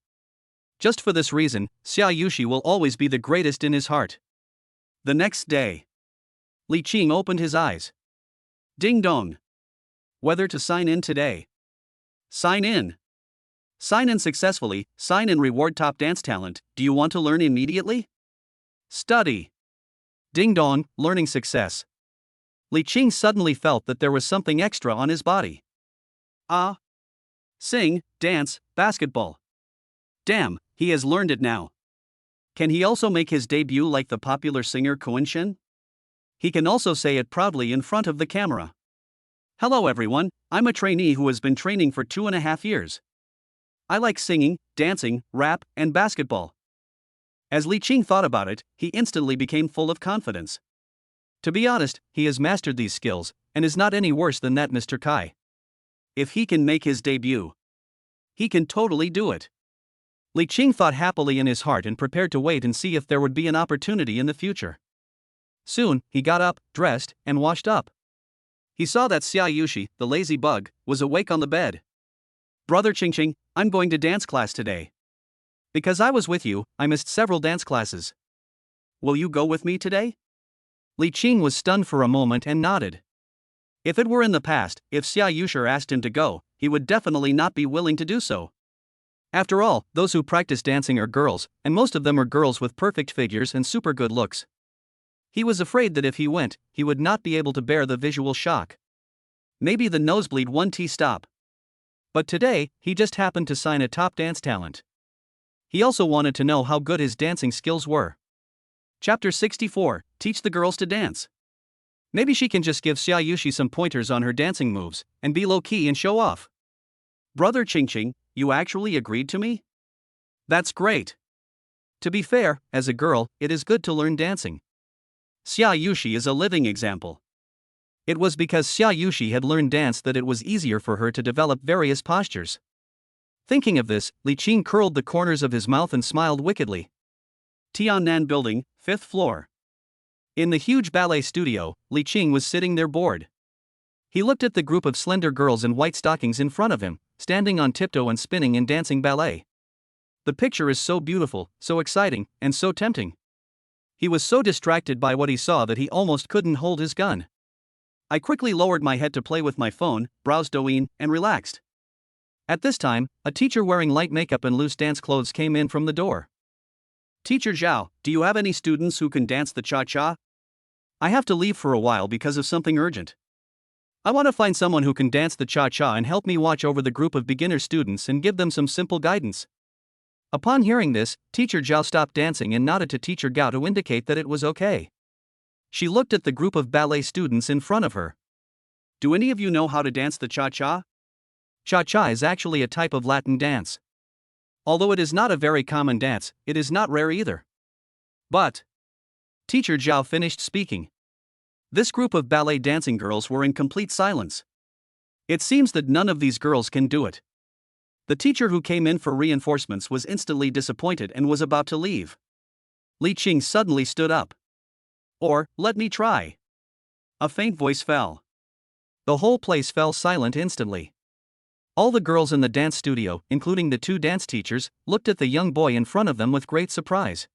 Just for this reason, Xiaushi will always be the greatest in his heart. The next day, Li Qing opened his eyes. Ding dong. Whether to sign in today. Sign in. Sign in successfully, sign in reward top dance talent. Do you want to learn immediately? Study. Ding dong, learning success. Li Qing suddenly felt that there was something extra on his body. Ah. Sing, dance, basketball. Damn, he has learned it now. Can he also make his debut like the popular singer Koenshin? He can also say it proudly in front of the camera. Hello everyone, I'm a trainee who has been training for 2.5 years. I like singing, dancing, rap, and basketball. As Li Qing thought about it, he instantly became full of confidence. To be honest, he has mastered these skills, and is not any worse than that Mr. Kai. If he can make his debut, he can totally do it. Li Qing thought happily in his heart and prepared to wait and see if there would be an opportunity in the future. Soon, he got up, dressed, and washed up. He saw that Xiaushi, the lazy bug, was awake on the bed. Brother Qingqing, I'm going to dance class today. Because I was with you, I missed several dance classes. Will you go with me today? Li Qing was stunned for a moment and nodded. If it were in the past, if Xiaushi asked him to go, he would definitely not be willing to do so. After all, those who practice dancing are girls, and most of them are girls with perfect figures and super good looks. He was afraid that if he went, he would not be able to bear the visual shock. Maybe the nosebleed 1T stop. But today, he just happened to sign a top dance talent. He also wanted to know how good his dancing skills were. Chapter 64, Teach the Girls to Dance. Maybe she can just give Xiaushi some pointers on her dancing moves, and be low-key and show off. Brother Qingqing, you actually agreed to me? That's great. To be fair, as a girl, it is good to learn dancing. Xiaushi is a living example. It was because Xiaushi had learned dance that it was easier for her to develop various postures. Thinking of this, Li Qing curled the corners of his mouth and smiled wickedly. Tiannan Building, 5th floor. In the huge ballet studio, Li Qing was sitting there bored. He looked at the group of slender girls in white stockings in front of him, standing on tiptoe and spinning and dancing ballet. The picture is so beautiful, so exciting, and so tempting. He was so distracted by what he saw that he almost couldn't hold his gun. I quickly lowered my head to play with my phone, browsed Douyin, and relaxed. At this time, a teacher wearing light makeup and loose dance clothes came in from the door. Teacher Zhao, do you have any students who can dance the cha-cha? I have to leave for a while because of something urgent. I want to find someone who can dance the cha-cha and help me watch over the group of beginner students and give them some simple guidance. Upon hearing this, Teacher Zhao stopped dancing and nodded to Teacher Gao to indicate that it was okay. She looked at the group of ballet students in front of her. Do any of you know how to dance the cha-cha? Cha-cha is actually a type of Latin dance. Although it is not a very common dance, it is not rare either. But Teacher Zhao finished speaking. This group of ballet dancing girls were in complete silence. It seems that none of these girls can do it. The teacher who came in for reinforcements was instantly disappointed and was about to leave. Li Qing suddenly stood up. Or, let me try. A faint voice fell. The whole place fell silent instantly. All the girls in the dance studio, including the two dance teachers, looked at the young boy in front of them with great surprise.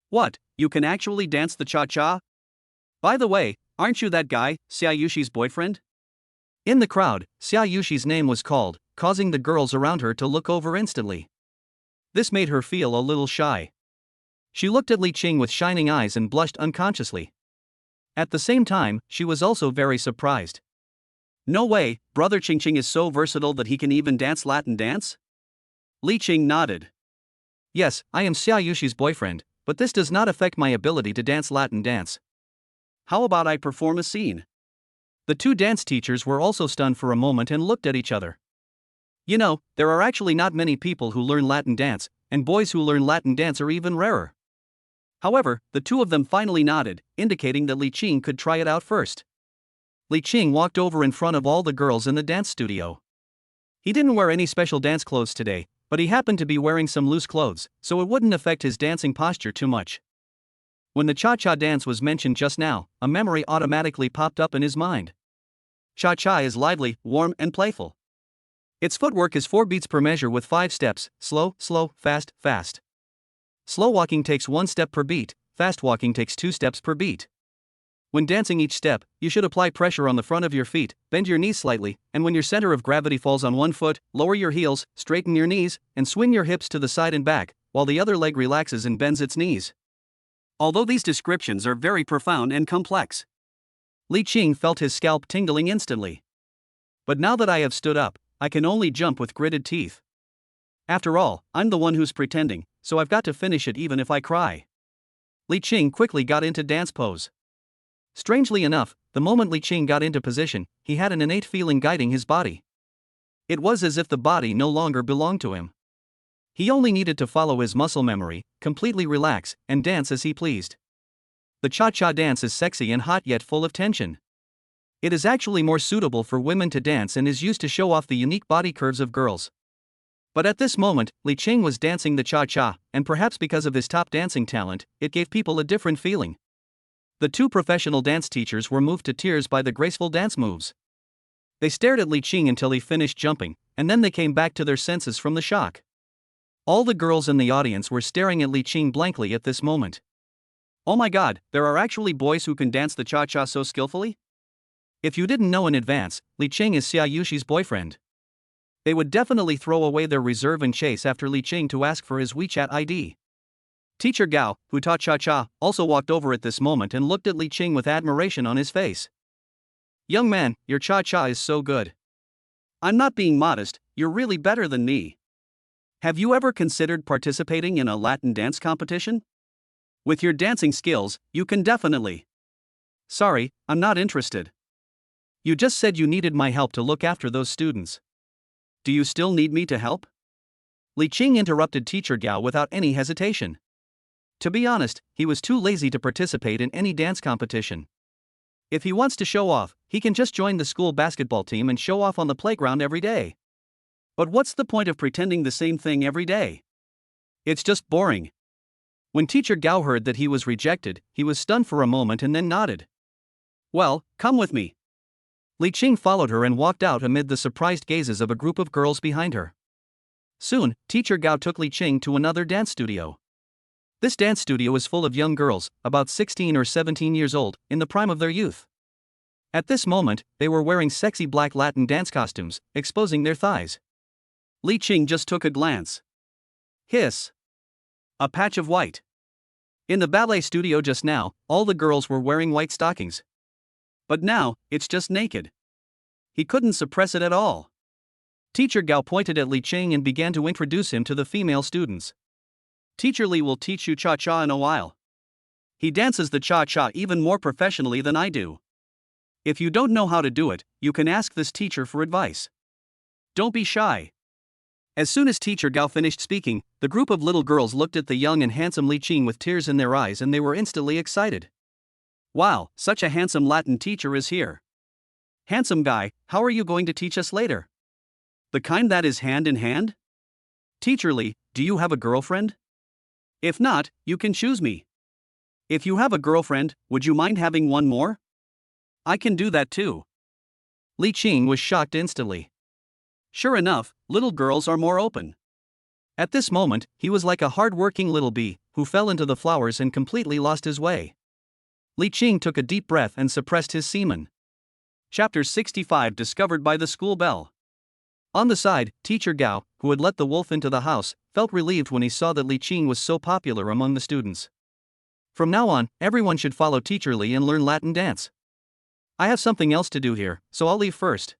What, you can actually dance the cha-cha? By the way, aren't you that guy, Xiaoshi's boyfriend? In the crowd, Xiaoshi's name was called, causing the girls around her to look over instantly. This made her feel a little shy. She looked at Li Qing with shining eyes and blushed unconsciously. At the same time, she was also very surprised. No way, Brother Qingqing is so versatile that he can even dance Latin dance? Li Qing nodded. Yes, I am Xiaoshi's boyfriend, but this does not affect my ability to dance Latin dance. How about I perform a scene? The two dance teachers were also stunned for a moment and looked at each other. You know, there are actually not many people who learn Latin dance, and boys who learn Latin dance are even rarer. However, the two of them finally nodded, indicating that Li Qing could try it out first. Li Qing walked over in front of all the girls in the dance studio. He didn't wear any special dance clothes today, but he happened to be wearing some loose clothes, so it wouldn't affect his dancing posture too much. When the cha-cha dance was mentioned just now, a memory automatically popped up in his mind. Cha-cha is lively, warm, and playful. Its footwork is 4 beats per measure with 5 steps, slow, slow, fast, fast. Slow walking takes 1 step per beat, fast walking takes 2 steps per beat. When dancing each step, you should apply pressure on the front of your feet, bend your knees slightly, and when your center of gravity falls on one foot, lower your heels, straighten your knees, and swing your hips to the side and back, while the other leg relaxes and bends its knees. Although these descriptions are very profound and complex, Li Qing felt his scalp tingling instantly. But now that I have stood up, I can only jump with gritted teeth. After all, I'm the one who's pretending, so I've got to finish it even if I cry. Li Qing quickly got into dance pose. Strangely enough, the moment Li Qing got into position, he had an innate feeling guiding his body. It was as if the body no longer belonged to him. He only needed to follow his muscle memory, completely relax, and dance as he pleased. The cha-cha dance is sexy and hot yet full of tension. It is actually more suitable for women to dance and is used to show off the unique body curves of girls. But at this moment, Li Qing was dancing the cha-cha, and perhaps because of his top dancing talent, it gave people a different feeling. The two professional dance teachers were moved to tears by the graceful dance moves. They stared at Li Qing until he finished jumping, and then they came back to their senses from the shock. All the girls in the audience were staring at Li Qing blankly at this moment. Oh my god, there are actually boys who can dance the cha-cha so skillfully? If you didn't know in advance, Li Qing is Xiaoshi's boyfriend. They would definitely throw away their reserve and chase after Li Qing to ask for his WeChat ID. Teacher Gao, who taught cha-cha, also walked over at this moment and looked at Li Qing with admiration on his face. Young man, your cha-cha is so good. I'm not being modest, you're really better than me. Have you ever considered participating in a Latin dance competition? With your dancing skills, you can definitely. Sorry, I'm not interested. You just said you needed my help to look after those students. Do you still need me to help? Li Qing interrupted Teacher Gao without any hesitation. To be honest, he was too lazy to participate in any dance competition. If he wants to show off, he can just join the school basketball team and show off on the playground every day. But what's the point of pretending the same thing every day? It's just boring. When Teacher Gao heard that he was rejected, he was stunned for a moment and then nodded. Well, come with me. Li Qing followed her and walked out amid the surprised gazes of a group of girls behind her. Soon, Teacher Gao took Li Qing to another dance studio. This dance studio is full of young girls, about 16 or 17 years old, in the prime of their youth. At this moment, they were wearing sexy black Latin dance costumes, exposing their thighs. Li Qing just took a glance. Hiss. A patch of white. In the ballet studio just now, all the girls were wearing white stockings. But now, it's just naked. He couldn't suppress it at all. Teacher Gao pointed at Li Qing and began to introduce him to the female students. Teacher Li will teach you cha-cha in a while. He dances the cha-cha even more professionally than I do. If you don't know how to do it, you can ask this teacher for advice. Don't be shy. As soon as Teacher Gao finished speaking, the group of little girls looked at the young and handsome Li Qing with tears in their eyes and they were instantly excited. Wow, such a handsome Latin teacher is here. Handsome guy, how are you going to teach us later? The kind that is hand in hand? Teacher Li, do you have a girlfriend? If not, you can choose me. If you have a girlfriend, would you mind having one more? I can do that too. Li Qing was shocked instantly. Sure enough, little girls are more open. At this moment, he was like a hard-working little bee, who fell into the flowers and completely lost his way. Li Qing took a deep breath and suppressed his semen. Chapter 65 Discovered by the School Bell. On the side, Teacher Gao, who had let the wolf into the house, felt relieved when he saw that Li Qing was so popular among the students. From now on, everyone should follow Teacher Li and learn Latin dance. I have something else to do here, so I'll leave first.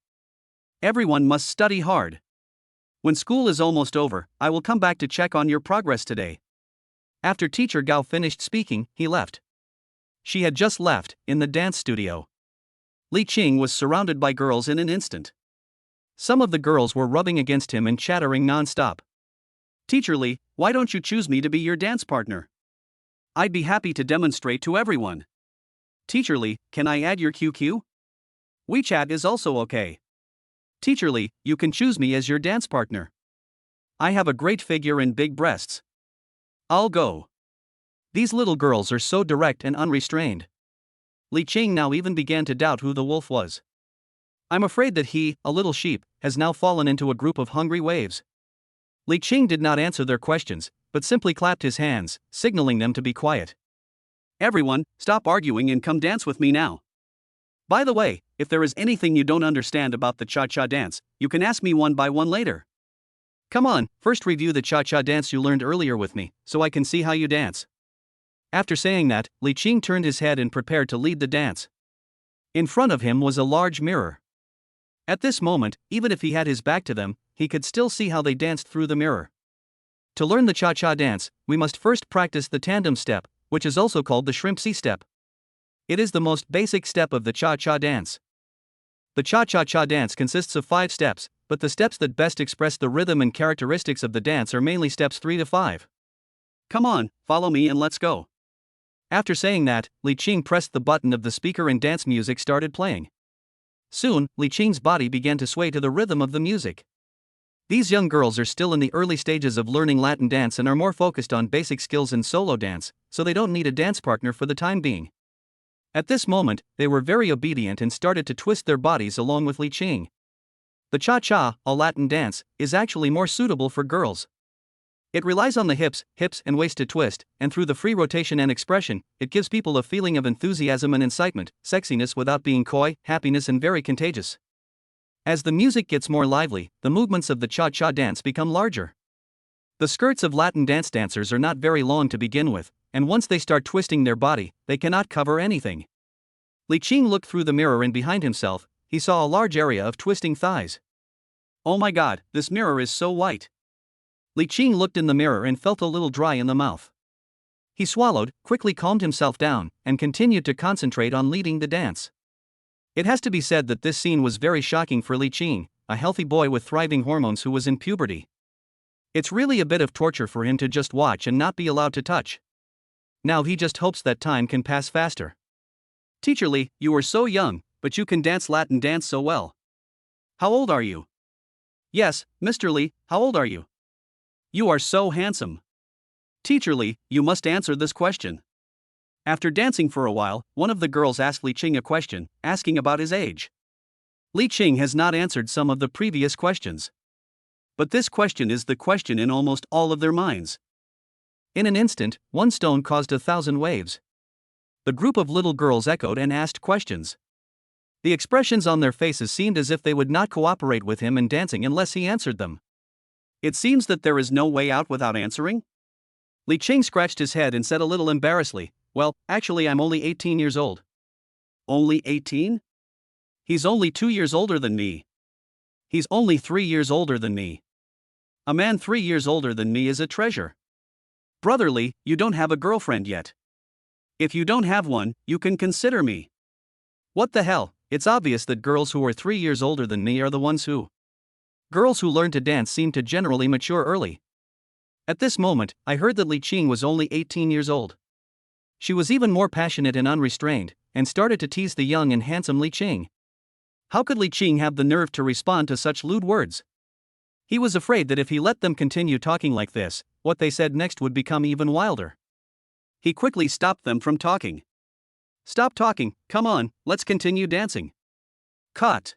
Everyone must study hard. When school is almost over, I will come back to check on your progress today. After Teacher Gao finished speaking, he left. She had just left, in the dance studio. Li Qing was surrounded by girls in an instant. Some of the girls were rubbing against him and chattering non-stop. Teacher Li, why don't you choose me to be your dance partner? I'd be happy to demonstrate to everyone. Teacher Li, can I add your QQ? WeChat is also okay. Teacher Li, you can choose me as your dance partner. I have a great figure and big breasts. I'll go. These little girls are so direct and unrestrained. Li Qing now even began to doubt who the wolf was. I'm afraid that he, a little sheep, has now fallen into a group of hungry waves. Li Qing did not answer their questions, but simply clapped his hands, signaling them to be quiet. Everyone, stop arguing and come dance with me now. By the way, if there is anything you don't understand about the cha-cha dance, you can ask me one by one later. Come on, first review the cha-cha dance you learned earlier with me, so I can see how you dance. After saying that, Li Qing turned his head and prepared to lead the dance. In front of him was a large mirror. At this moment, even if he had his back to them, he could still see how they danced through the mirror. To learn the cha-cha dance, we must first practice the tandem step, which is also called the shrimp C step. It is the most basic step of the cha-cha dance. The cha-cha-cha dance consists of 5 steps, but the steps that best express the rhythm and characteristics of the dance are mainly steps 3 to 5. Come on, follow me and let's go. After saying that, Li Qing pressed the button of the speaker and dance music started playing. Soon, Li Qing's body began to sway to the rhythm of the music. These young girls are still in the early stages of learning Latin dance and are more focused on basic skills in solo dance, so they don't need a dance partner for the time being. At this moment, they were very obedient and started to twist their bodies along with Li Qing. The cha-cha, a Latin dance, is actually more suitable for girls. It relies on the hips and waist to twist, and through the free rotation and expression, it gives people a feeling of enthusiasm and incitement, sexiness without being coy, happiness and very contagious. As the music gets more lively, the movements of the cha-cha dance become larger. The skirts of Latin dance dancers are not very long to begin with, and once they start twisting their body, they cannot cover anything. Li Qing looked through the mirror and behind himself, he saw a large area of twisting thighs. Oh my god, this mirror is so white. Li Qing looked in the mirror and felt a little dry in the mouth. He swallowed, quickly calmed himself down, and continued to concentrate on leading the dance. It has to be said that this scene was very shocking for Li Qing, a healthy boy with thriving hormones who was in puberty. It's really a bit of torture for him to just watch and not be allowed to touch. Now he just hopes that time can pass faster. Teacher Li, you are so young, but you can dance Latin dance so well. How old are you? Yes, Mr. Li, how old are you? You are so handsome. Teacher Li, you must answer this question. After dancing for a while, one of the girls asked Li Qing a question, asking about his age. Li Qing has not answered some of the previous questions. But this question is the question in almost all of their minds. In an instant, one stone caused 1,000 waves. The group of little girls echoed and asked questions. The expressions on their faces seemed as if they would not cooperate with him in dancing unless he answered them. It seems that there is no way out without answering? Li Qing scratched his head and said a little embarrassedly, well, actually I'm only 18 years old. Only 18? He's only 2 years older than me. He's only 3 years older than me. A man 3 years older than me is a treasure. Brother Li, you don't have a girlfriend yet. If you don't have one, you can consider me. What the hell, it's obvious that girls who are 3 years older than me are the ones who. Girls who learn to dance seem to generally mature early. At this moment, I heard that Li Qing was only 18 years old. She was even more passionate and unrestrained, and started to tease the young and handsome Li Qing. How could Li Qing have the nerve to respond to such lewd words? He was afraid that if he let them continue talking like this, what they said next would become even wilder. He quickly stopped them from talking. Stop talking, come on, let's continue dancing. Cut.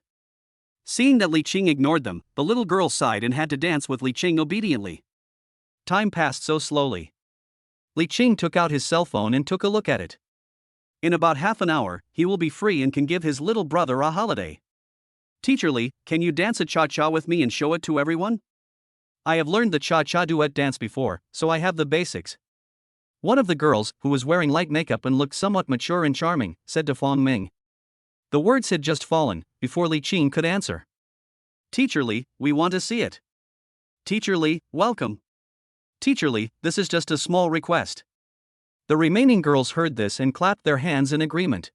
Seeing that Li Qing ignored them, the little girl sighed and had to dance with Li Qing obediently. Time passed so slowly. Li Qing took out his cell phone and took a look at it. In about half an hour, he will be free and can give his little brother a holiday. Teacher Li, can you dance a cha-cha with me and show it to everyone? I have learned the cha-cha duet dance before, so I have the basics. One of the girls, who was wearing light makeup and looked somewhat mature and charming, said to Fong Ming. The words had just fallen, before Li Qing could answer. Teacher Li, we want to see it. Teacher Li, welcome. Teacher Li, this is just a small request. The remaining girls heard this and clapped their hands in agreement.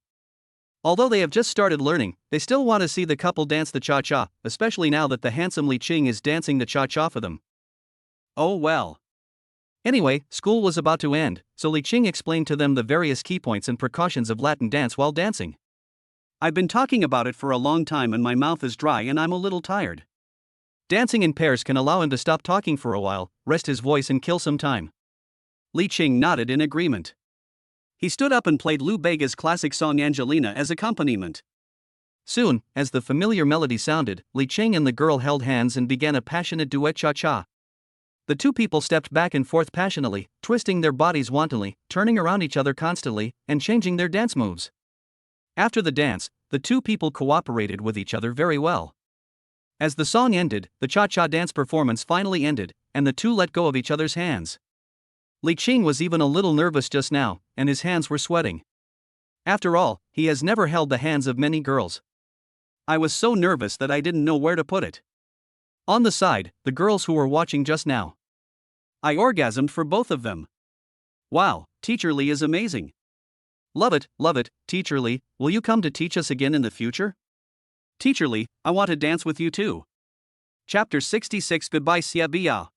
Although they have just started learning, they still want to see the couple dance the cha-cha, especially now that the handsome Li Qing is dancing the cha-cha for them. Oh well. Anyway, school was about to end, so Li Qing explained to them the various key points and precautions of Latin dance while dancing. I've been talking about it for a long time and my mouth is dry and I'm a little tired. Dancing in pairs can allow him to stop talking for a while, rest his voice and kill some time. Li Qing nodded in agreement. He stood up and played Lou Bega's classic song Angelina as accompaniment. Soon, as the familiar melody sounded, Li Qing and the girl held hands and began a passionate duet cha-cha. The two people stepped back and forth passionately, twisting their bodies wantonly, turning around each other constantly, and changing their dance moves. After the dance, the two people cooperated with each other very well. As the song ended, the cha-cha dance performance finally ended, and the two let go of each other's hands. Li Qing was even a little nervous just now, and his hands were sweating. After all, he has never held the hands of many girls. I was so nervous that I didn't know where to put it. On the side, the girls who were watching just now. I orgasmed for both of them. Wow, Teacher Li is amazing. Love it, Teacher Li, will you come to teach us again in the future? Teacher Li, I want to dance with you too. Chapter 66 Goodbye Xia Bia.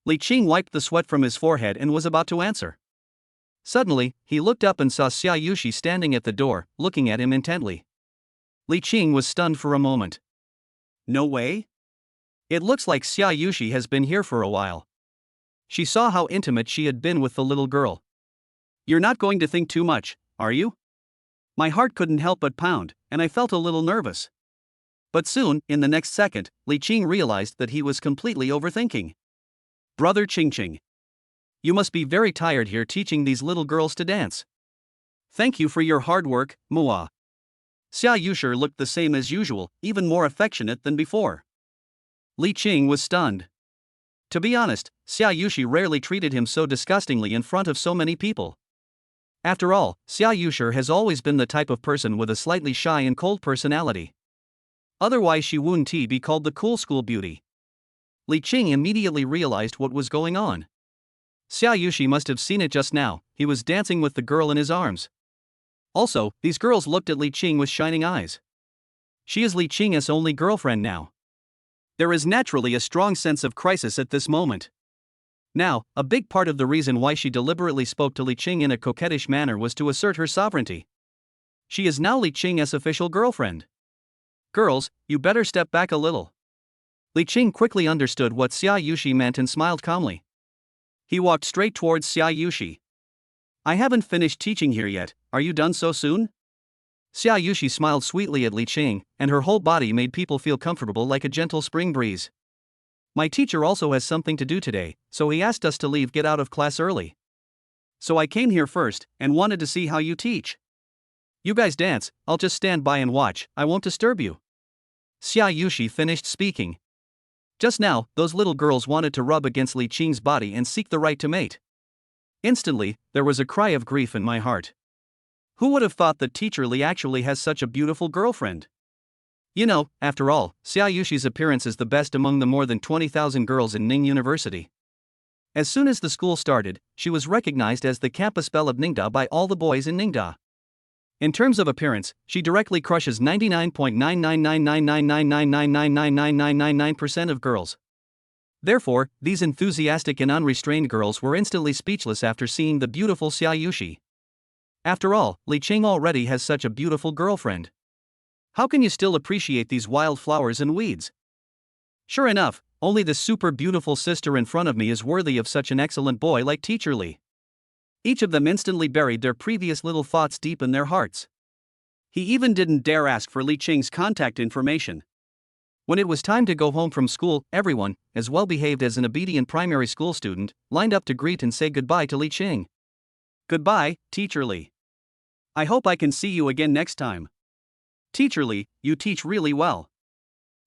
Li Qing wiped the sweat from his forehead and was about to answer. Suddenly, he looked up and saw Xiaushi standing at the door, looking at him intently. Li Qing was stunned for a moment. No way? It looks like Xiaushi has been here for a while. She saw how intimate she had been with the little girl. You're not going to think too much, are you? My heart couldn't help but pound, and I felt a little nervous. But soon, in the next second, Li Qing realized that he was completely overthinking. Brother Qingqing. You must be very tired here teaching these little girls to dance. Thank you for your hard work, Mua. Xiaushi looked the same as usual, even more affectionate than before. Li Qing was stunned. To be honest, Xiaushi rarely treated him so disgustingly in front of so many people. After all, Xiaushi has always been the type of person with a slightly shy and cold personality. Otherwise she wouldn't be called the cool school beauty. Li Qing immediately realized what was going on. Xiaushi must have seen it just now, he was dancing with the girl in his arms. Also, these girls looked at Li Qing with shining eyes. She is Li Qing's only girlfriend now. There is naturally a strong sense of crisis at this moment. Now, a big part of the reason why she deliberately spoke to Li Qing in a coquettish manner was to assert her sovereignty. She is now Li Qing's official girlfriend. Girls, you better step back a little. Li Qing quickly understood what Xiaushi meant and smiled calmly. He walked straight towards Xiaushi. I haven't finished teaching here yet, are you done so soon? Xiaushi smiled sweetly at Li Qing, and her whole body made people feel comfortable like a gentle spring breeze. My teacher also has something to do today, so he asked us to get out of class early. So I came here first, and wanted to see how you teach. You guys dance, I'll just stand by and watch, I won't disturb you. Xiaushi finished speaking. Just now, those little girls wanted to rub against Li Qing's body and seek the right to mate. Instantly, there was a cry of grief in my heart. Who would have thought that Teacher Li actually has such a beautiful girlfriend? You know, after all, Xiaoshi's appearance is the best among the more than 20,000 girls in Ning University. As soon as the school started, she was recognized as the campus belle of Ningda by all the boys in Ningda. In terms of appearance, she directly crushes 99.9999999999999% of girls. Therefore, these enthusiastic and unrestrained girls were instantly speechless after seeing the beautiful Xiaushi. After all, Li Qing already has such a beautiful girlfriend. How can you still appreciate these wild flowers and weeds? Sure enough, only the super beautiful sister in front of me is worthy of such an excellent boy like Teacher Li. Each of them instantly buried their previous little thoughts deep in their hearts. He even didn't dare ask for Li Qing's contact information. When it was time to go home from school, everyone, as well behaved as an obedient primary school student, lined up to greet and say goodbye to Li Qing. Goodbye, Teacher Li. I hope I can see you again next time. Teacher Li, you teach really well.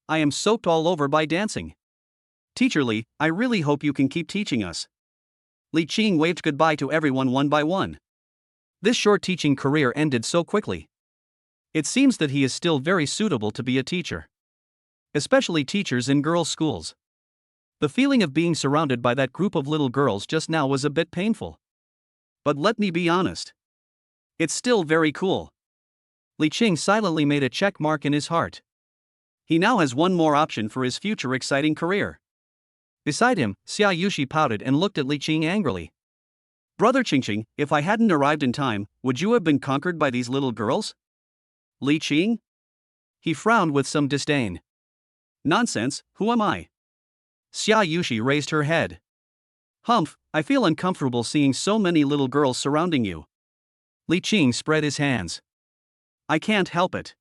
I am soaked all over by dancing. Teacher Li, I really hope you can keep teaching us. Li Qing waved goodbye to everyone one by one. This short teaching career ended so quickly. It seems that he is still very suitable to be a teacher. Especially teachers in girls' schools. The feeling of being surrounded by that group of little girls just now was a bit painful. But let me be honest. It's still very cool. Li Qing silently made a check mark in his heart. He now has one more option for his future exciting career. Beside him, Xiaushi pouted and looked at Li Qing angrily. Brother Qingqing, if I hadn't arrived in time, would you have been conquered by these little girls? Li Qing? He frowned with some disdain. Nonsense, who am I? Xiaushi raised her head. Humph, I feel uncomfortable seeing so many little girls surrounding you. Li Qing spread his hands. I can't help it.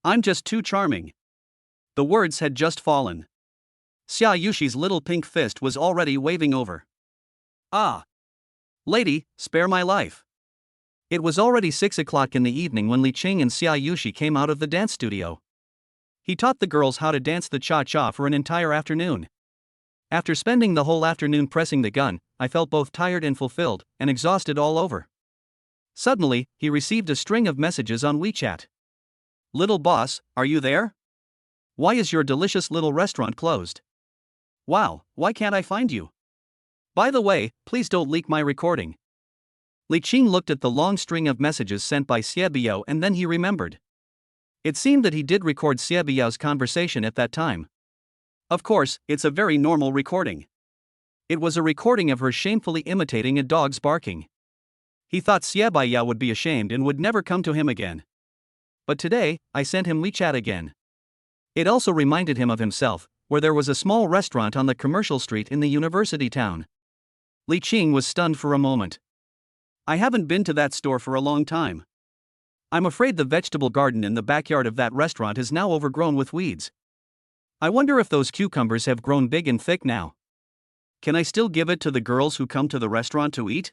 I'm just too charming. The words had just fallen. Xiaoshi's little pink fist was already waving over. Ah! Lady, spare my life. It was already 6 o'clock in the evening when Li Qing and Xiaoshi came out of the dance studio. He taught the girls how to dance the cha-cha for an entire afternoon. After spending the whole afternoon pressing the gun, I felt both tired and fulfilled, and exhausted all over. Suddenly, he received a string of messages on WeChat. Little boss, are you there? Why is your delicious little restaurant closed? Wow, why can't I find you? By the way, please don't leak my recording. Li Qing looked at the long string of messages sent by Xie Biao and then he remembered. It seemed that he did record Xie Biao's conversation at that time. Of course, it's a very normal recording. It was a recording of her shamefully imitating a dog's barking. He thought Xie Biao would be ashamed and would never come to him again. But today, I sent him WeChat again. It also reminded him of himself, where there was a small restaurant on the commercial street in the university town. Li Qing was stunned for a moment. I haven't been to that store for a long time. I'm afraid the vegetable garden in the backyard of that restaurant is now overgrown with weeds. I wonder if those cucumbers have grown big and thick now. Can I still give it to the girls who come to the restaurant to eat?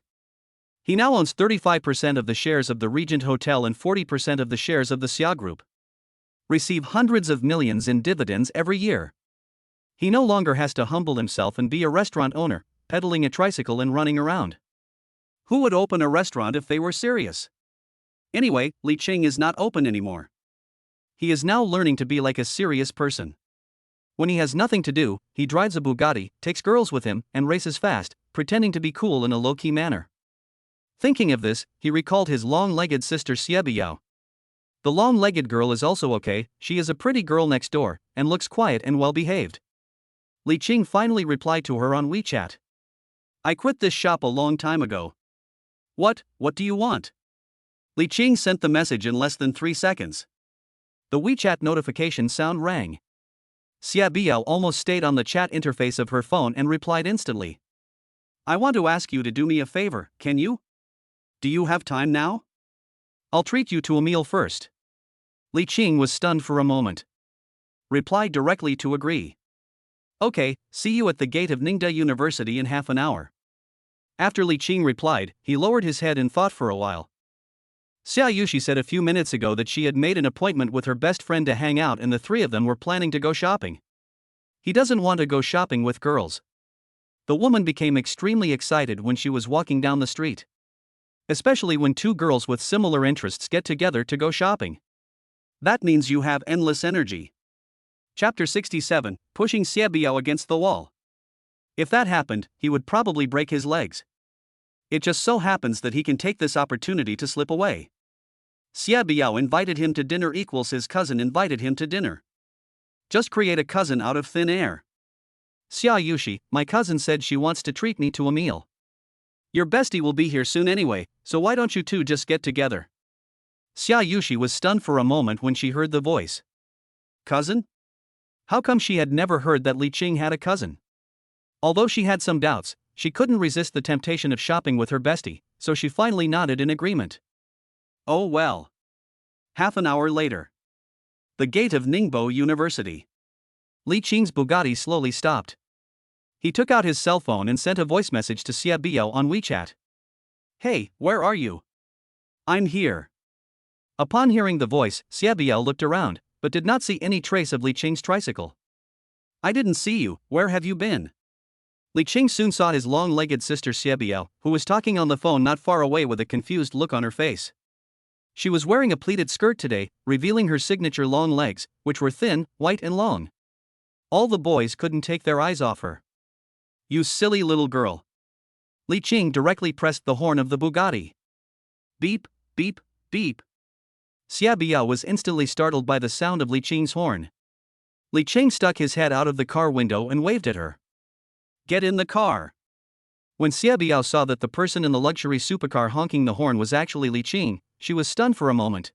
He now owns 35% of the shares of the Regent Hotel and 40% of the shares of the Xia Group. Receive hundreds of millions in dividends every year. He no longer has to humble himself and be a restaurant owner, pedaling a tricycle and running around. Who would open a restaurant if they were serious? Anyway, Li Qing is not open anymore. He is now learning to be like a serious person. When he has nothing to do, he drives a Bugatti, takes girls with him, and races fast, pretending to be cool in a low-key manner. Thinking of this, he recalled his long-legged sister Xie Biao. The long-legged girl is also okay, she is a pretty girl next door, and looks quiet and well-behaved. Li Qing finally replied to her on WeChat. I quit this shop a long time ago. What do you want? Li Qing sent the message in less than 3 seconds. The WeChat notification sound rang. Xie Biao almost stayed on the chat interface of her phone and replied instantly. I want to ask you to do me a favor, can you? Do you have time now? I'll treat you to a meal first. Li Qing was stunned for a moment. Replied directly to agree. Okay, see you at the gate of Ningde University in half an hour. After Li Qing replied, he lowered his head and thought for a while. Xiaushi said a few minutes ago that she had made an appointment with her best friend to hang out and the three of them were planning to go shopping. He doesn't want to go shopping with girls. The woman became extremely excited when she was walking down the street. Especially when two girls with similar interests get together to go shopping. That means you have endless energy. Chapter 67, Pushing Xie Biao against the wall. If that happened, he would probably break his legs. It just so happens that he can take this opportunity to slip away. Xie Biao invited him to dinner equals his cousin invited him to dinner. Just create a cousin out of thin air. Xiaushi, my cousin said she wants to treat me to a meal. Your bestie will be here soon anyway, so why don't you two just get together? Xiaushi was stunned for a moment when she heard the voice. Cousin? How come she had never heard that Li Qing had a cousin? Although she had some doubts, she couldn't resist the temptation of shopping with her bestie, so she finally nodded in agreement. Oh well. Half an hour later. The gate of Ningbo University. Li Qing's Bugatti slowly stopped. He took out his cell phone and sent a voice message to Xie Biao on WeChat. Hey, where are you? I'm here. Upon hearing the voice, Xie Biao looked around, but did not see any trace of Li Qing's tricycle. I didn't see you, where have you been? Li Qing soon saw his long-legged sister Xie Biao, who was talking on the phone not far away with a confused look on her face. She was wearing a pleated skirt today, revealing her signature long legs, which were thin, white and long. All the boys couldn't take their eyes off her. You silly little girl. Li Qing directly pressed the horn of the Bugatti. Beep, beep, beep. Xie Biao was instantly startled by the sound of Li Qing's horn. Li Qing stuck his head out of the car window and waved at her. Get in the car. When Xie Biao saw that the person in the luxury supercar honking the horn was actually Li Qing, she was stunned for a moment.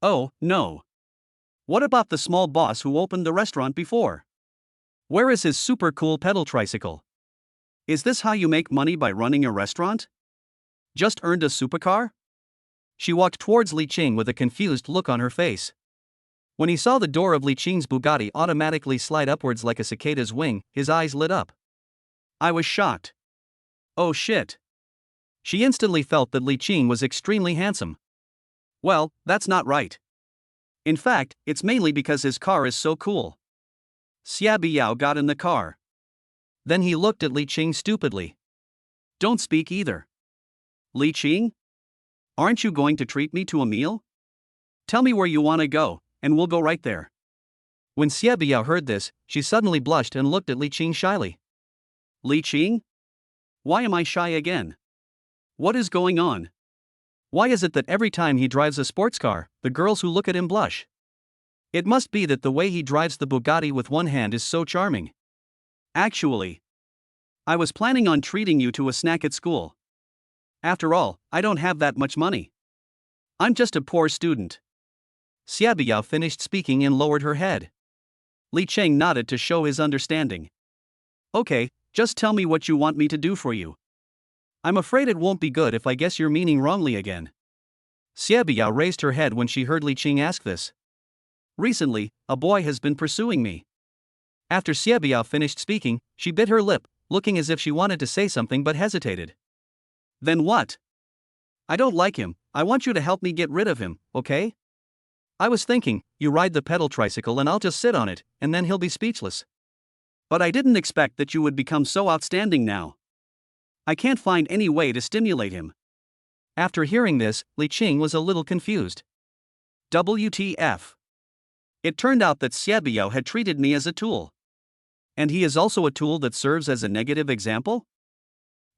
Oh, no. What about the small boss who opened the restaurant before? Where is his super cool pedal tricycle? Is this how you make money by running a restaurant? Just earned a supercar? She walked towards Li Qing with a confused look on her face. When he saw the door of Li Qing's Bugatti automatically slide upwards like a cicada's wing, his eyes lit up. I was shocked. Oh shit. She instantly felt that Li Qing was extremely handsome. Well, that's not right. In fact, it's mainly because his car is so cool. Xia Biao got in the car. Then he looked at Li Qing stupidly. Don't speak either. Li Qing? Aren't you going to treat me to a meal? Tell me where you want to go, and we'll go right there. When Xia Biao heard this, she suddenly blushed and looked at Li Qing shyly. Li Qing? Why am I shy again? What is going on? Why is it that every time he drives a sports car, the girls who look at him blush? It must be that the way he drives the Bugatti with one hand is so charming. Actually, I was planning on treating you to a snack at school. After all, I don't have that much money. I'm just a poor student. Xia Biao finished speaking and lowered her head. Li Qing nodded to show his understanding. Okay, just tell me what you want me to do for you. I'm afraid it won't be good if I guess your meaning wrongly again. Xia Biao raised her head when she heard Li Qing ask this. Recently, a boy has been pursuing me. After Xia Biao finished speaking, she bit her lip, looking as if she wanted to say something but hesitated. Then what? I don't like him. I want you to help me get rid of him, okay? I was thinking, you ride the pedal tricycle and I'll just sit on it, and then he'll be speechless. But I didn't expect that you would become so outstanding now. I can't find any way to stimulate him. After hearing this, Li Qing was a little confused. WTF. It turned out that Xia Biao had treated me as a tool. And he is also a tool that serves as a negative example?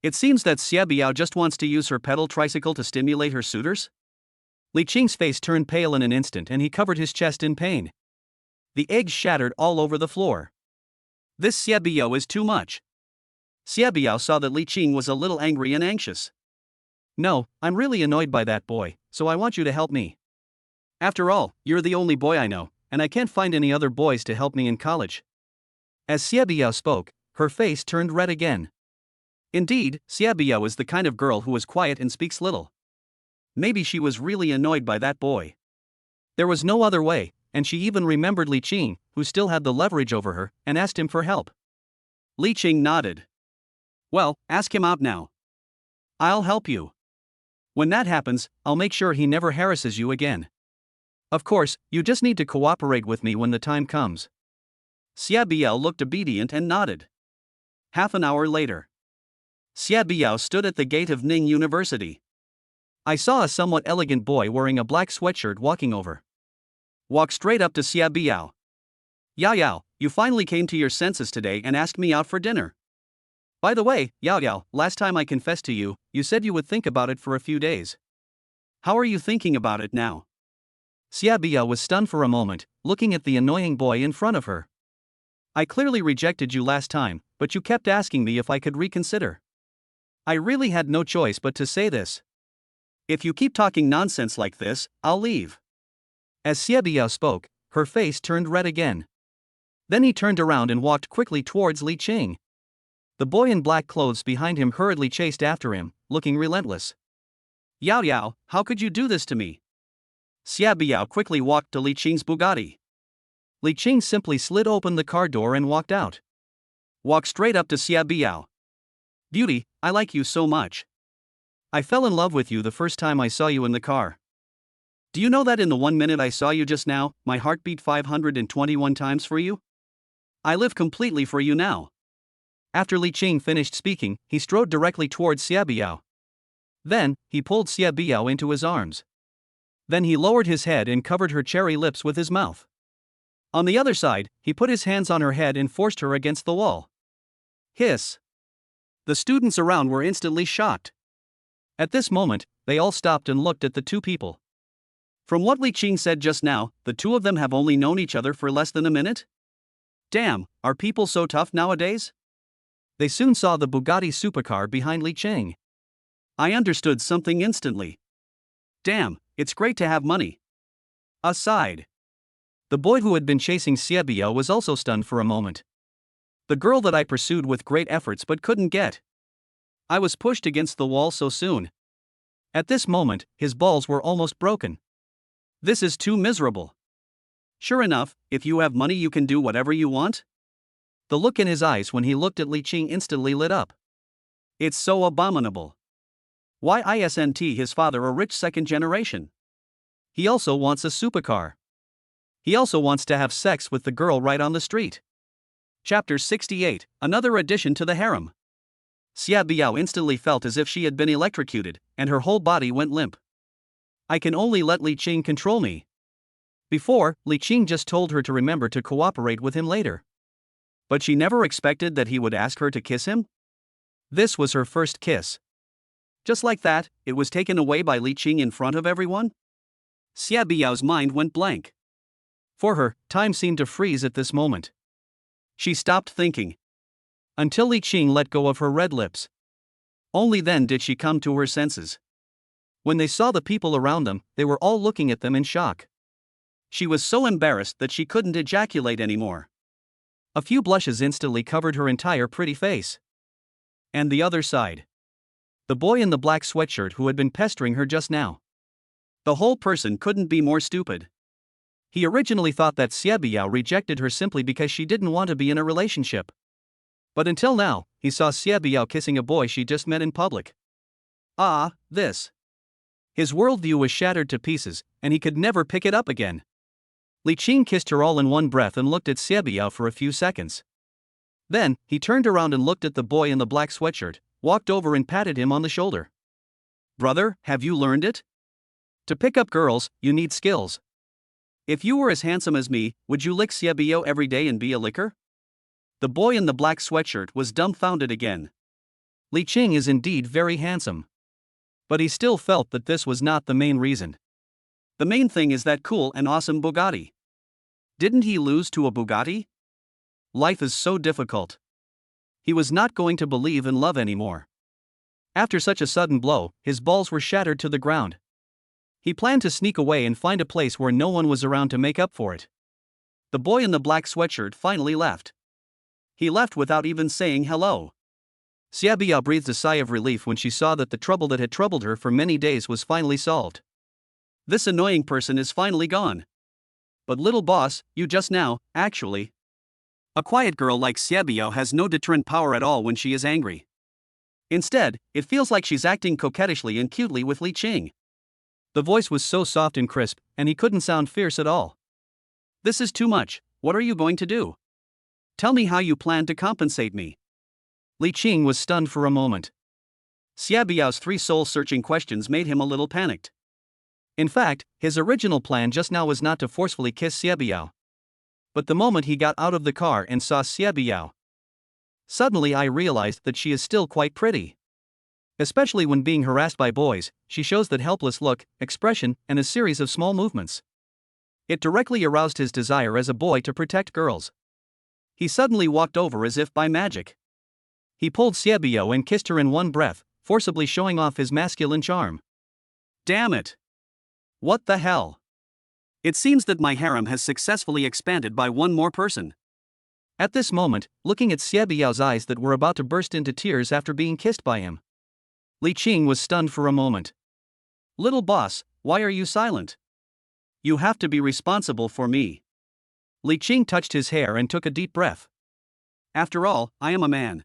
It seems that Xia Biao just wants to use her pedal tricycle to stimulate her suitors? Li Qing's face turned pale in an instant and he covered his chest in pain. The eggs shattered all over the floor. This Xia Biao is too much. Xia Biao saw that Li Qing was a little angry and anxious. No, I'm really annoyed by that boy, so I want you to help me. After all, you're the only boy I know, and I can't find any other boys to help me in college. As Xia Biao spoke, her face turned red again. Indeed, Xia Biao is the kind of girl who is quiet and speaks little. Maybe she was really annoyed by that boy. There was no other way, and she even remembered Li Qing, who still had the leverage over her, and asked him for help. Li Qing nodded. Well, ask him out now. I'll help you. When that happens, I'll make sure he never harasses you again. Of course, you just need to cooperate with me when the time comes. Xia Biao looked obedient and nodded. Half an hour later. Xia Biao stood at the gate of Ning University. I saw a somewhat elegant boy wearing a black sweatshirt walking over. Walked straight up to Xia Biao. Yao Yao, you finally came to your senses today and asked me out for dinner. By the way, Yao Yao, last time I confessed to you, you said you would think about it for a few days. How are you thinking about it now? Xia Biao was stunned for a moment, looking at the annoying boy in front of her. I clearly rejected you last time, but you kept asking me if I could reconsider. I really had no choice but to say this. If you keep talking nonsense like this, I'll leave. As Xia Biao spoke, her face turned red again. Then he turned around and walked quickly towards Li Qing. The boy in black clothes behind him hurriedly chased after him, looking relentless. Yao Yao, how could you do this to me? Xia Biao quickly walked to Li Qing's Bugatti. Li Qing simply slid open the car door and walked out. Walked straight up to Xia Biao. Beauty, I like you so much. I fell in love with you the first time I saw you in the car. Do you know that in the 1 minute I saw you just now, my heart beat 521 times for you? I live completely for you now. After Li Qing finished speaking, he strode directly towards Xia Biao. Then, he pulled Xia Biao into his arms. Then he lowered his head and covered her cherry lips with his mouth. On the other side, he put his hands on her head and forced her against the wall. Hiss. The students around were instantly shocked. At this moment, they all stopped and looked at the two people. From what Li Qing said just now, the two of them have only known each other for less than a minute? Damn, are people so tough nowadays? They soon saw the Bugatti supercar behind Li Qing. I understood something instantly. Damn, it's great to have money. Aside. The boy who had been chasing Xia Biao was also stunned for a moment. The girl that I pursued with great efforts but couldn't get. I was pushed against the wall so soon. At this moment, his balls were almost broken. This is too miserable. Sure enough, if you have money, you can do whatever you want? The look in his eyes when he looked at Li Qing instantly lit up. It's so abominable. Why isn't his father a rich second generation? He also wants a supercar. He also wants to have sex with the girl right on the street. Chapter 68, another addition to the harem. Xia Biao instantly felt as if she had been electrocuted, and her whole body went limp. I can only let Li Qing control me. Before, Li Qing just told her to remember to cooperate with him later. But she never expected that he would ask her to kiss him? This was her first kiss. Just like that, it was taken away by Li Qing in front of everyone? Xia Biao's mind went blank. For her, time seemed to freeze at this moment. She stopped thinking. Until Li Qing let go of her red lips. Only then did she come to her senses. When they saw the people around them, they were all looking at them in shock. She was so embarrassed that she couldn't ejaculate anymore. A few blushes instantly covered her entire pretty face. And the other side. The boy in the black sweatshirt who had been pestering her just now. The whole person couldn't be more stupid. He originally thought that Xia Biao rejected her simply because she didn't want to be in a relationship. But until now, he saw Xia Biao kissing a boy she just met in public. This. His worldview was shattered to pieces, and he could never pick it up again. Li Qing kissed her all in one breath and looked at Xia Biao for a few seconds. Then, he turned around and looked at the boy in the black sweatshirt, walked over and patted him on the shoulder. Brother, have you learned it? To pick up girls, you need skills. If you were as handsome as me, would you lick Xia Biao every day and be a licker? The boy in the black sweatshirt was dumbfounded again. Li Qing is indeed very handsome. But he still felt that this was not the main reason. The main thing is that cool and awesome Bugatti. Didn't he lose to a Bugatti? Life is so difficult. He was not going to believe in love anymore. After such a sudden blow, his balls were shattered to the ground. He planned to sneak away and find a place where no one was around to make up for it. The boy in the black sweatshirt finally left. He left without even saying hello. Xia Biao breathed a sigh of relief when she saw that the trouble that had troubled her for many days was finally solved. This annoying person is finally gone. But little boss, you just now, actually. A quiet girl like Xia Biao has no deterrent power at all when she is angry. Instead, it feels like she's acting coquettishly and cutely with Li Qing. The voice was so soft and crisp, and he couldn't sound fierce at all. This is too much. What are you going to do? Tell me how you plan to compensate me. Li Qing was stunned for a moment. Xia Biao's three soul-searching questions made him a little panicked. In fact, his original plan just now was not to forcefully kiss Xia Biao. But the moment he got out of the car and saw Xia Biao, suddenly I realized that she is still quite pretty. Especially when being harassed by boys, she shows that helpless look, expression, and a series of small movements. It directly aroused his desire as a boy to protect girls. He suddenly walked over as if by magic. He pulled Xia Biao and kissed her in one breath, forcibly showing off his masculine charm. Damn it! What the hell? It seems that my harem has successfully expanded by one more person. At this moment, looking at Xia Biao's eyes that were about to burst into tears after being kissed by him, Li Qing was stunned for a moment. Little boss, why are you silent? You have to be responsible for me. Li Qing touched his hair and took a deep breath. After all, I am a man.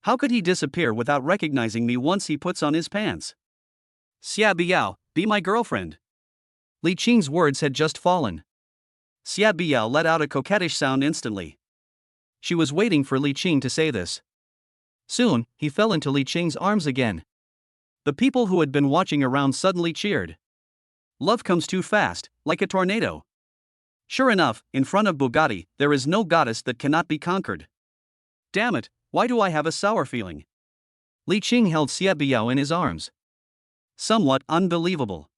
How could he disappear without recognizing me once he puts on his pants? Xia Biao, be my girlfriend. Li Qing's words had just fallen. Xia Biao let out a coquettish sound instantly. She was waiting for Li Qing to say this. Soon, he fell into Li Qing's arms again. The people who had been watching around suddenly cheered. Love comes too fast, like a tornado. Sure enough, in front of Bugatti, there is no goddess that cannot be conquered. Damn it, why do I have a sour feeling? Li Qing held Xia Biao in his arms. Somewhat unbelievable.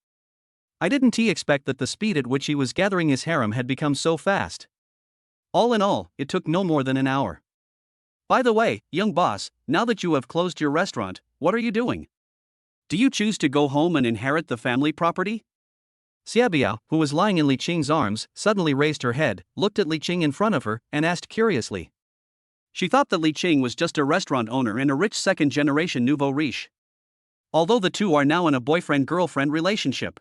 I didn't expect that the speed at which he was gathering his harem had become so fast. All in all, it took no more than an hour. By the way, young boss, now that you have closed your restaurant, what are you doing? Do you choose to go home and inherit the family property? Xia Biao, who was lying in Li Qing's arms, suddenly raised her head, looked at Li Qing in front of her, and asked curiously. She thought that Li Qing was just a restaurant owner and a rich second-generation nouveau riche. Although the two are now in a boyfriend-girlfriend relationship.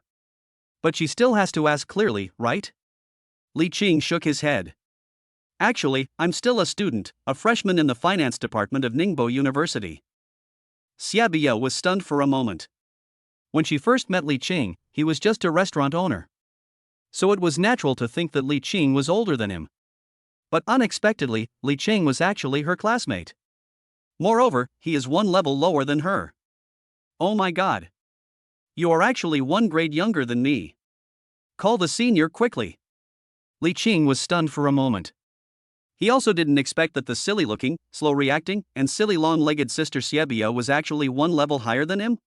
But she still has to ask clearly, right? Li Qing shook his head. Actually, I'm still a student, a freshman in the finance department of Ningbo University. Xiaobi was stunned for a moment. When she first met Li Qing, he was just a restaurant owner. So it was natural to think that Li Qing was older than him. But unexpectedly, Li Qing was actually her classmate. Moreover, he is one level lower than her. Oh my god. You are actually one grade younger than me. Call the senior quickly. Li Qing was stunned for a moment. He also didn't expect that the silly-looking, slow-reacting, and silly long-legged sister Xiaobi was actually one level higher than him.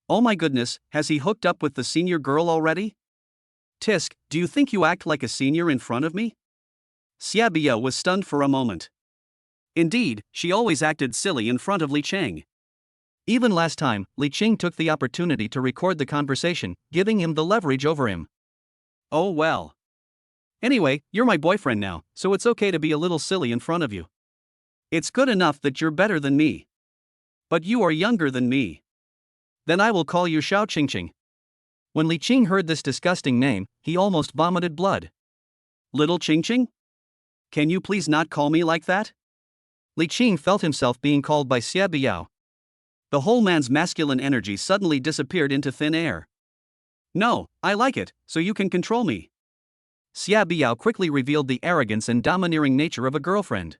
Oh my goodness, has he hooked up with the senior girl already? Tisk, do you think you act like a senior in front of me? Xiaobi was stunned for a moment. Indeed, she always acted silly in front of Li Qing. Even last time, Li Qing took the opportunity to record the conversation, giving him the leverage over him. Oh well. Anyway, you're my boyfriend now, so it's okay to be a little silly in front of you. It's good enough that you're better than me. But you are younger than me. Then I will call you Xiaushi. When Li Qing heard this disgusting name, he almost vomited blood. Little Qing? Can you please not call me like that? Li Qing felt himself being called by Xiaobi. The whole man's masculine energy suddenly disappeared into thin air. No, I like it, so you can control me. Xiaobi quickly revealed the arrogance and domineering nature of a girlfriend.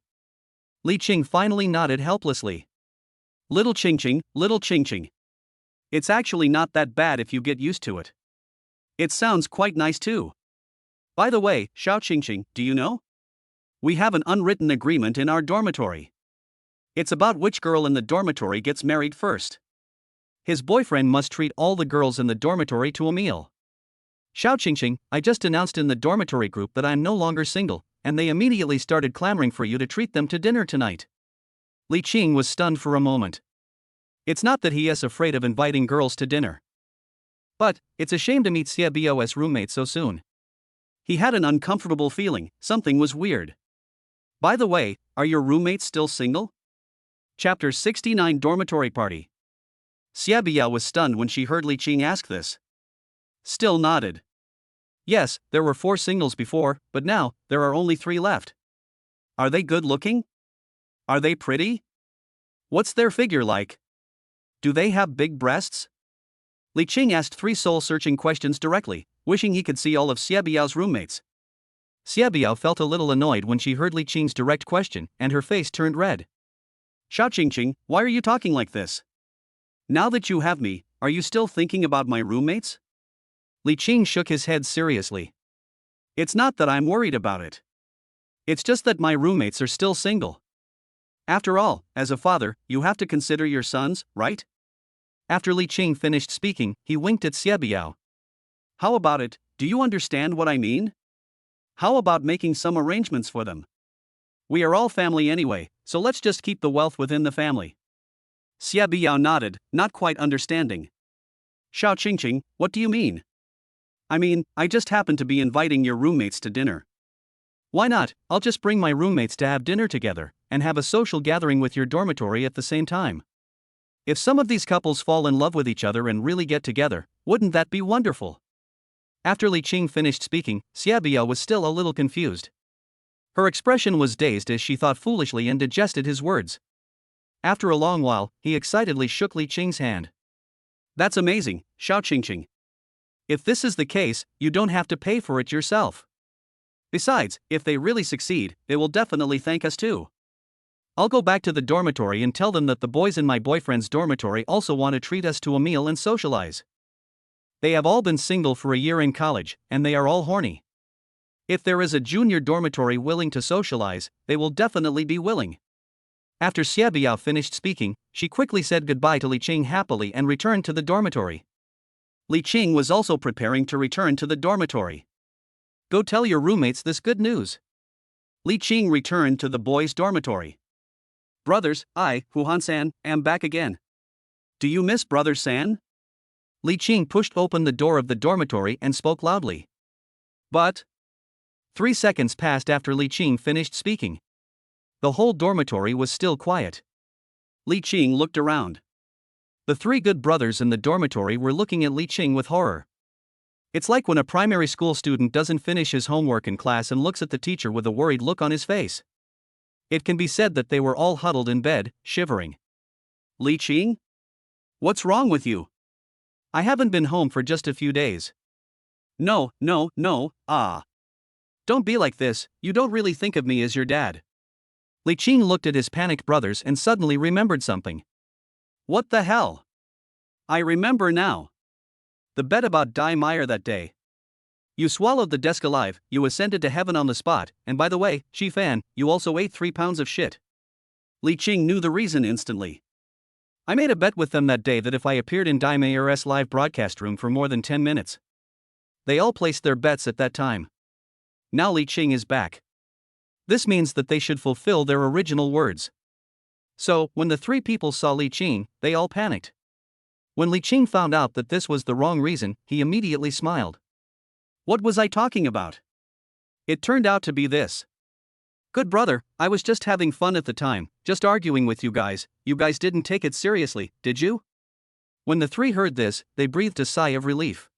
Li Qing finally nodded helplessly. Little Qing. It's actually not that bad if you get used to it. It sounds quite nice too. By the way, Xiaushi, do you know? We have an unwritten agreement in our dormitory. It's about which girl in the dormitory gets married first. His boyfriend must treat all the girls in the dormitory to a meal. Xiaushi, I just announced in the dormitory group that I'm no longer single, and they immediately started clamoring for you to treat them to dinner tonight. Li Qing was stunned for a moment. It's not that he is afraid of inviting girls to dinner. But, it's a shame to meet Xiaobi as roommate so soon. He had an uncomfortable feeling, something was weird. By the way, are your roommates still single? Chapter 69 Dormitory Party. Xiaobi was stunned when she heard Li Qing ask this. Still nodded. Yes, there were 4 singles before, but now, there are only 3 left. Are they good looking? Are they pretty? What's their figure like? Do they have big breasts? Li Qing asked 3 soul-searching questions directly, wishing he could see all of Xiaobi's roommates. Xiaobi felt a little annoyed when she heard Li Qing's direct question, and her face turned red. Xiaushi, why are you talking like this? Now that you have me, are you still thinking about my roommates? Li Qing shook his head seriously. It's not that I'm worried about it. It's just that my roommates are still single. After all, as a father, you have to consider your sons, right? After Li Qing finished speaking, he winked at Xiaobi. How about it, do you understand what I mean? How about making some arrangements for them? We are all family anyway, so let's just keep the wealth within the family. Xiaobi nodded, not quite understanding. Xiaushi, what do you mean? I mean, I just happen to be inviting your roommates to dinner. Why not? I'll just bring my roommates to have dinner together, and have a social gathering with your dormitory at the same time. If some of these couples fall in love with each other and really get together, wouldn't that be wonderful? After Li Qing finished speaking, Xiaobi was still a little confused. Her expression was dazed as she thought foolishly and digested his words. After a long while, he excitedly shook Li Qing's hand. That's amazing, Xiaushi. If this is the case, you don't have to pay for it yourself. Besides, if they really succeed, they will definitely thank us too. I'll go back to the dormitory and tell them that the boys in my boyfriend's dormitory also want to treat us to a meal and socialize. They have all been single for a year in college, and they are all horny. If there is a junior dormitory willing to socialize, they will definitely be willing. After Xiaobi finished speaking, she quickly said goodbye to Li Qing happily and returned to the dormitory. Li Qing was also preparing to return to the dormitory. Go tell your roommates this good news. Li Qing returned to the boys' dormitory. Brothers, I, Huhan-san, am back again. Do you miss Brother San? Li Qing pushed open the door of the dormitory and spoke loudly. But 3 seconds passed after Li Qing finished speaking. The whole dormitory was still quiet. Li Qing looked around. The 3 good brothers in the dormitory were looking at Li Qing with horror. It's like when a primary school student doesn't finish his homework in class and looks at the teacher with a worried look on his face. It can be said that they were all huddled in bed, shivering. Li Qing? What's wrong with you? I haven't been home for just a few days. No. Don't be like this, you don't really think of me as your dad. Li Qing looked at his panicked brothers and suddenly remembered something. What the hell? I remember now. The bet about Dai Meyer that day. You swallowed the desk alive, you ascended to heaven on the spot, and by the way, Shi Fan, you also ate 3 pounds of shit. Li Qing knew the reason instantly. I made a bet with them that day that if I appeared in Dai Meyer's live broadcast room for more than 10 minutes. They all placed their bets at that time. Now Li Qing is back. This means that they should fulfill their original words. So, when the 3 people saw Li Qing, they all panicked. When Li Qing found out that this was the wrong reason, he immediately smiled. What was I talking about? It turned out to be this. Good brother, I was just having fun at the time, just arguing with you guys didn't take it seriously, did you? When the 3 heard this, they breathed a sigh of relief.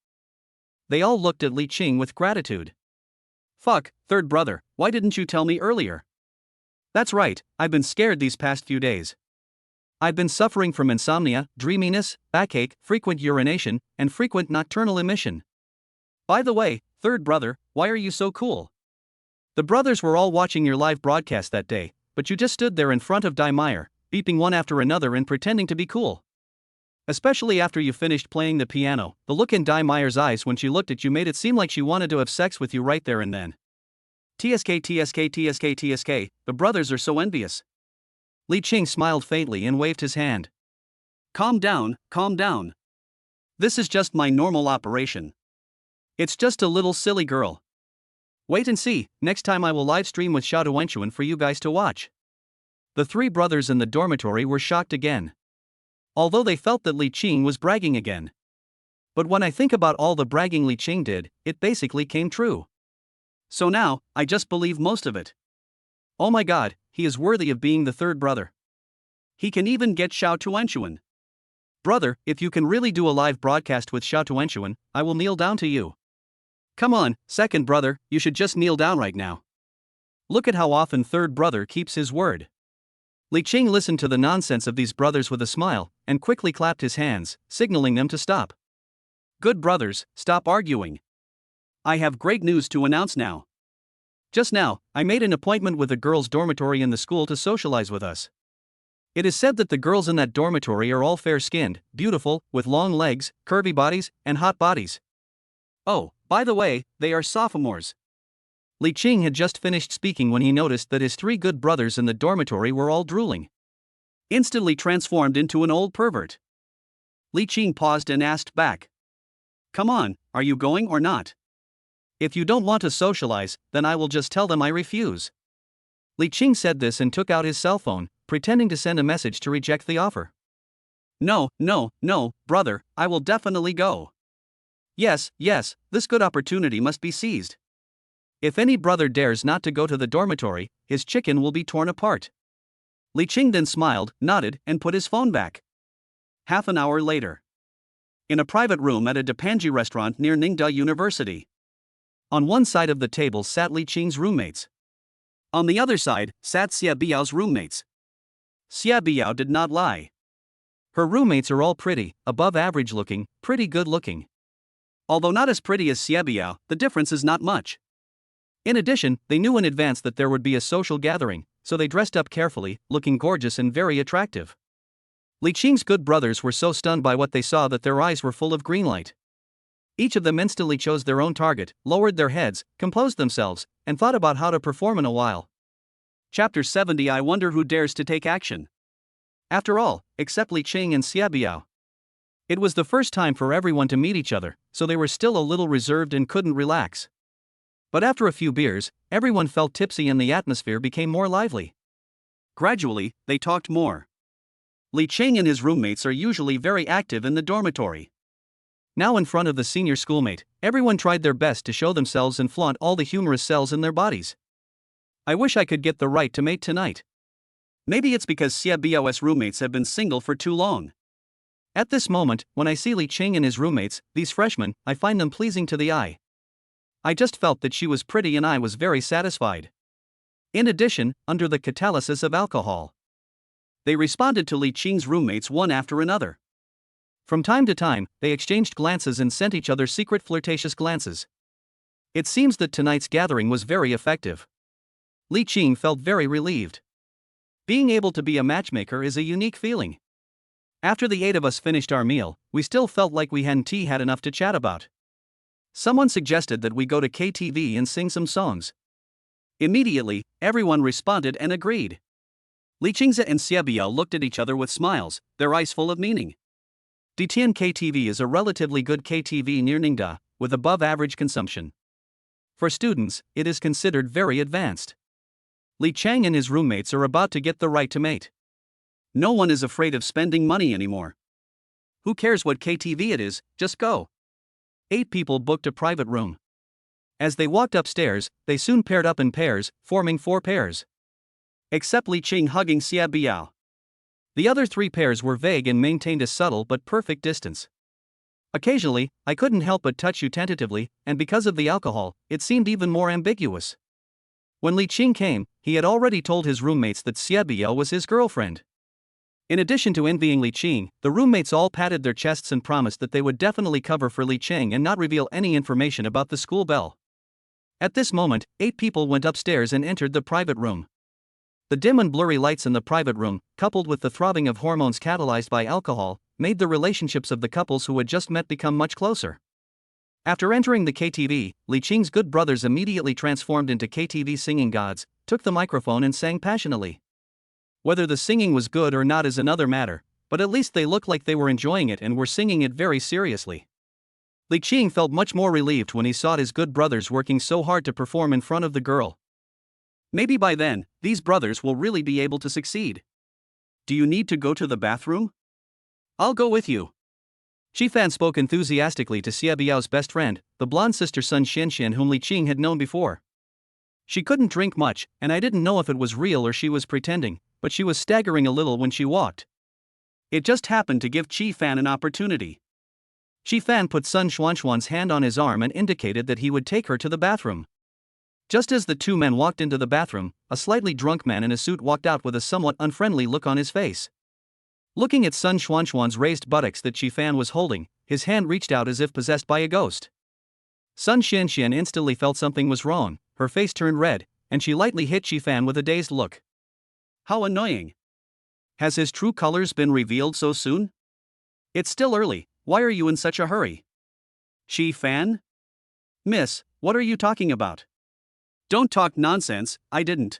They all looked at Li Qing with gratitude. Fuck, third brother, why didn't you tell me earlier? That's right, I've been scared these past few days. I've been suffering from insomnia, dreaminess, backache, frequent urination, and frequent nocturnal emission. By the way, third brother, why are you so cool? The brothers were all watching your live broadcast that day, but you just stood there in front of Dai Meyer, beeping one after another and pretending to be cool. Especially after you finished playing the piano, the look in Dai Meyer's eyes when she looked at you made it seem like she wanted to have sex with you right there and then. TSK, the brothers are so envious. Li Qing smiled faintly and waved his hand. Calm down. This is just my normal operation. It's just a little silly girl. Wait and see, next time I will live stream with Xiaushi for you guys to watch. The 3 brothers in the dormitory were shocked again. Although they felt that Li Qing was bragging again. But when I think about all the bragging Li Qing did, it basically came true. So now, I just believe most of it. Oh my god, he is worthy of being the third brother. He can even get Xiaushi. Brother, if you can really do a live broadcast with Xiaushi, I will kneel down to you. Come on, second brother, you should just kneel down right now. Look at how often third brother keeps his word. Li Qing listened to the nonsense of these brothers with a smile, and quickly clapped his hands, signaling them to stop. Good brothers, stop arguing. I have great news to announce now. Just now, I made an appointment with a girls' dormitory in the school to socialize with us. It is said that the girls in that dormitory are all fair-skinned, beautiful, with long legs, curvy bodies, and hot bodies. Oh, by the way, they are sophomores. Li Qing had just finished speaking when he noticed that his 3 good brothers in the dormitory were all drooling. Instantly transformed into an old pervert. Li Qing paused and asked back. Come on, are you going or not? If you don't want to socialize, then I will just tell them I refuse. Li Qing said this and took out his cell phone, pretending to send a message to reject the offer. No, brother, I will definitely go. Yes, this good opportunity must be seized. If any brother dares not to go to the dormitory, his chicken will be torn apart. Li Qing then smiled, nodded, and put his phone back. Half an hour later. In a private room at a Depanji restaurant near Ningda University. On one side of the table sat Li Qing's roommates. On the other side, sat Xia Biao's roommates. Xia Biao did not lie. Her roommates are all pretty, above average looking, pretty good looking. Although not as pretty as Xia Biao, the difference is not much. In addition, they knew in advance that there would be a social gathering, so they dressed up carefully, looking gorgeous and very attractive. Li Qing's good brothers were so stunned by what they saw that their eyes were full of green light. Each of them instantly chose their own target, lowered their heads, composed themselves, and thought about how to perform in a while. Chapter 70 I wonder who dares to take action. After all, except Li Qing and Xia Biao. It was the first time for everyone to meet each other, so they were still a little reserved and couldn't relax. But after a few beers, everyone felt tipsy and the atmosphere became more lively. Gradually, they talked more. Li Qing and his roommates are usually very active in the dormitory. Now in front of the senior schoolmate, everyone tried their best to show themselves and flaunt all the humorous cells in their bodies. I wish I could get the right to mate tonight. Maybe it's because Xia Biao's roommates have been single for too long. At this moment, when I see Li Qing and his roommates, these freshmen, I find them pleasing to the eye. I just felt that she was pretty and I was very satisfied. In addition, under the catalysis of alcohol, they responded to Li Qing's roommates one after another. From time to time, they exchanged glances and sent each other secret flirtatious glances. It seems that tonight's gathering was very effective. Li Qing felt very relieved. Being able to be a matchmaker is a unique feeling. After the 8 of us finished our meal, we still felt like we hadn't had enough to chat about. Someone suggested that we go to KTV and sing some songs. Immediately, everyone responded and agreed. Li Qingze and Xiaobiao looked at each other with smiles, their eyes full of meaning. Ditian KTV is a relatively good KTV near Ningda, with above-average consumption. For students, it is considered very advanced. Li Chang and his roommates are about to get the right to mate. No one is afraid of spending money anymore. Who cares what KTV it is, just go. 8 people booked a private room. As they walked upstairs, they soon paired up in pairs, forming 4 pairs. Except Li Qing hugging Xia Biao. The other 3 pairs were vague and maintained a subtle but perfect distance. Occasionally, I couldn't help but touch you tentatively, and because of the alcohol, it seemed even more ambiguous. When Li Qing came, he had already told his roommates that Xia Biao was his girlfriend. In addition to envying Li Qing, the roommates all patted their chests and promised that they would definitely cover for Li Qing and not reveal any information about the school bell. At this moment, 8 people went upstairs and entered the private room. The dim and blurry lights in the private room, coupled with the throbbing of hormones catalyzed by alcohol, made the relationships of the couples who had just met become much closer. After entering the KTV, Li Qing's good brothers immediately transformed into KTV singing gods, took the microphone and sang passionately. Whether the singing was good or not is another matter, but at least they looked like they were enjoying it and were singing it very seriously. Li Qing felt much more relieved when he saw his good brothers working so hard to perform in front of the girl. Maybe by then, these brothers will really be able to succeed. Do you need to go to the bathroom? I'll go with you. Fan spoke enthusiastically to Xia Biao's best friend, the blonde sister Sun Xianxian whom Li Qing had known before. She couldn't drink much, and I didn't know if it was real or she was pretending, but she was staggering a little when she walked. It just happened to give Fan an opportunity. Fan put Sun Xuanxuan's hand on his arm and indicated that he would take her to the bathroom. Just as the 2 men walked into the bathroom, a slightly drunk man in a suit walked out with a somewhat unfriendly look on his face. Looking at Sun Xuanxuan's raised buttocks that Fan was holding, his hand reached out as if possessed by a ghost. Sun Xianxian instantly felt something was wrong, her face turned red, and she lightly hit Fan with a dazed look. How annoying. Has his true colors been revealed so soon? It's still early, why are you in such a hurry? Fan? Miss, what are you talking about? Don't talk nonsense, I didn't.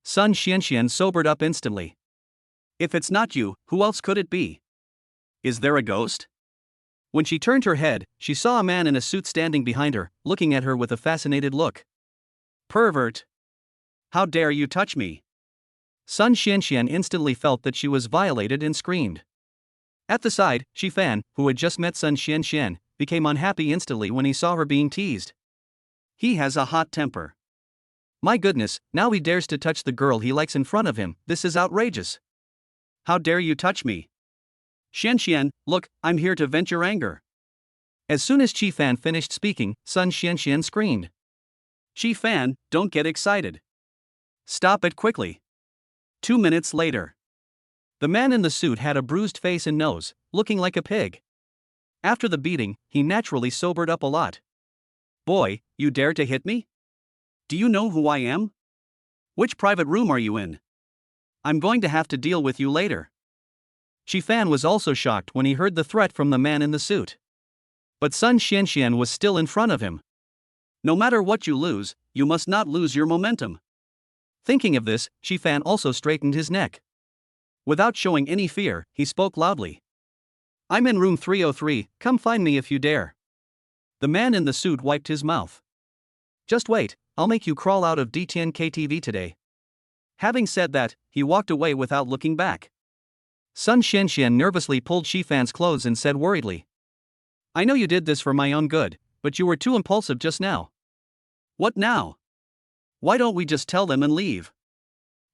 Sun Xianxian sobered up instantly. If it's not you, who else could it be? Is there a ghost? When she turned her head, she saw a man in a suit standing behind her, looking at her with a fascinated look. Pervert! How dare you touch me? Sun Xianxian instantly felt that she was violated and screamed. At the side, Fan, who had just met Sun Xianxian, became unhappy instantly when he saw her being teased. He has a hot temper. My goodness, now he dares to touch the girl he likes in front of him, this is outrageous. How dare you touch me? Xianxian, look, I'm here to vent your anger. As soon as Fan finished speaking, Sun Xianxian screamed. Fan, don't get excited. Stop it quickly. 2 minutes later. The man in the suit had a bruised face and nose, looking like a pig. After the beating, he naturally sobered up a lot. Boy, you dare to hit me? Do you know who I am? Which private room are you in? I'm going to have to deal with you later. Fan was also shocked when he heard the threat from the man in the suit. But Sun Xianxian was still in front of him. No matter what you lose, you must not lose your momentum. Thinking of this, Fan also straightened his neck. Without showing any fear, he spoke loudly. I'm in room 303, come find me if you dare. The man in the suit wiped his mouth. Just wait, I'll make you crawl out of Ditian KTV today. Having said that, he walked away without looking back. Sun Xianxian nervously pulled Fan's clothes and said worriedly. I know you did this for my own good, but you were too impulsive just now. What now? Why don't we just tell them and leave?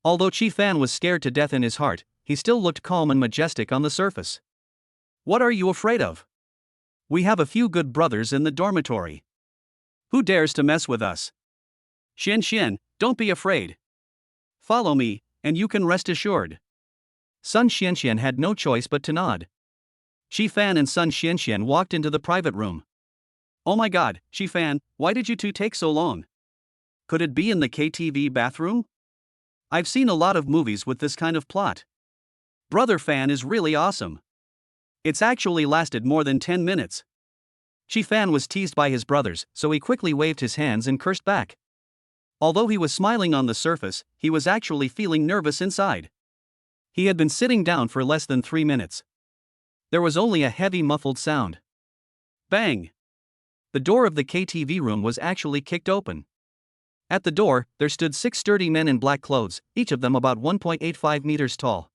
Although Fan was scared to death in his heart, he still looked calm and majestic on the surface. What are you afraid of? We have a few good brothers in the dormitory. Who dares to mess with us? Xian, don't be afraid. Follow me, and you can rest assured. Sun Xian had no choice but to nod. Shifan and Sun Xian walked into the private room. Oh my god, Shifan, why did you two take so long? Could it be in the KTV bathroom? I've seen a lot of movies with this kind of plot. Brother Fan is really awesome. It's actually lasted more than 10 minutes. Shifan was teased by his brothers, so he quickly waved his hands and cursed back. Although he was smiling on the surface, he was actually feeling nervous inside. He had been sitting down for less than 3 minutes. There was only a heavy muffled sound. Bang! The door of the KTV room was actually kicked open. At the door, there stood 6 sturdy men in black clothes, each of them about 1.85 meters tall.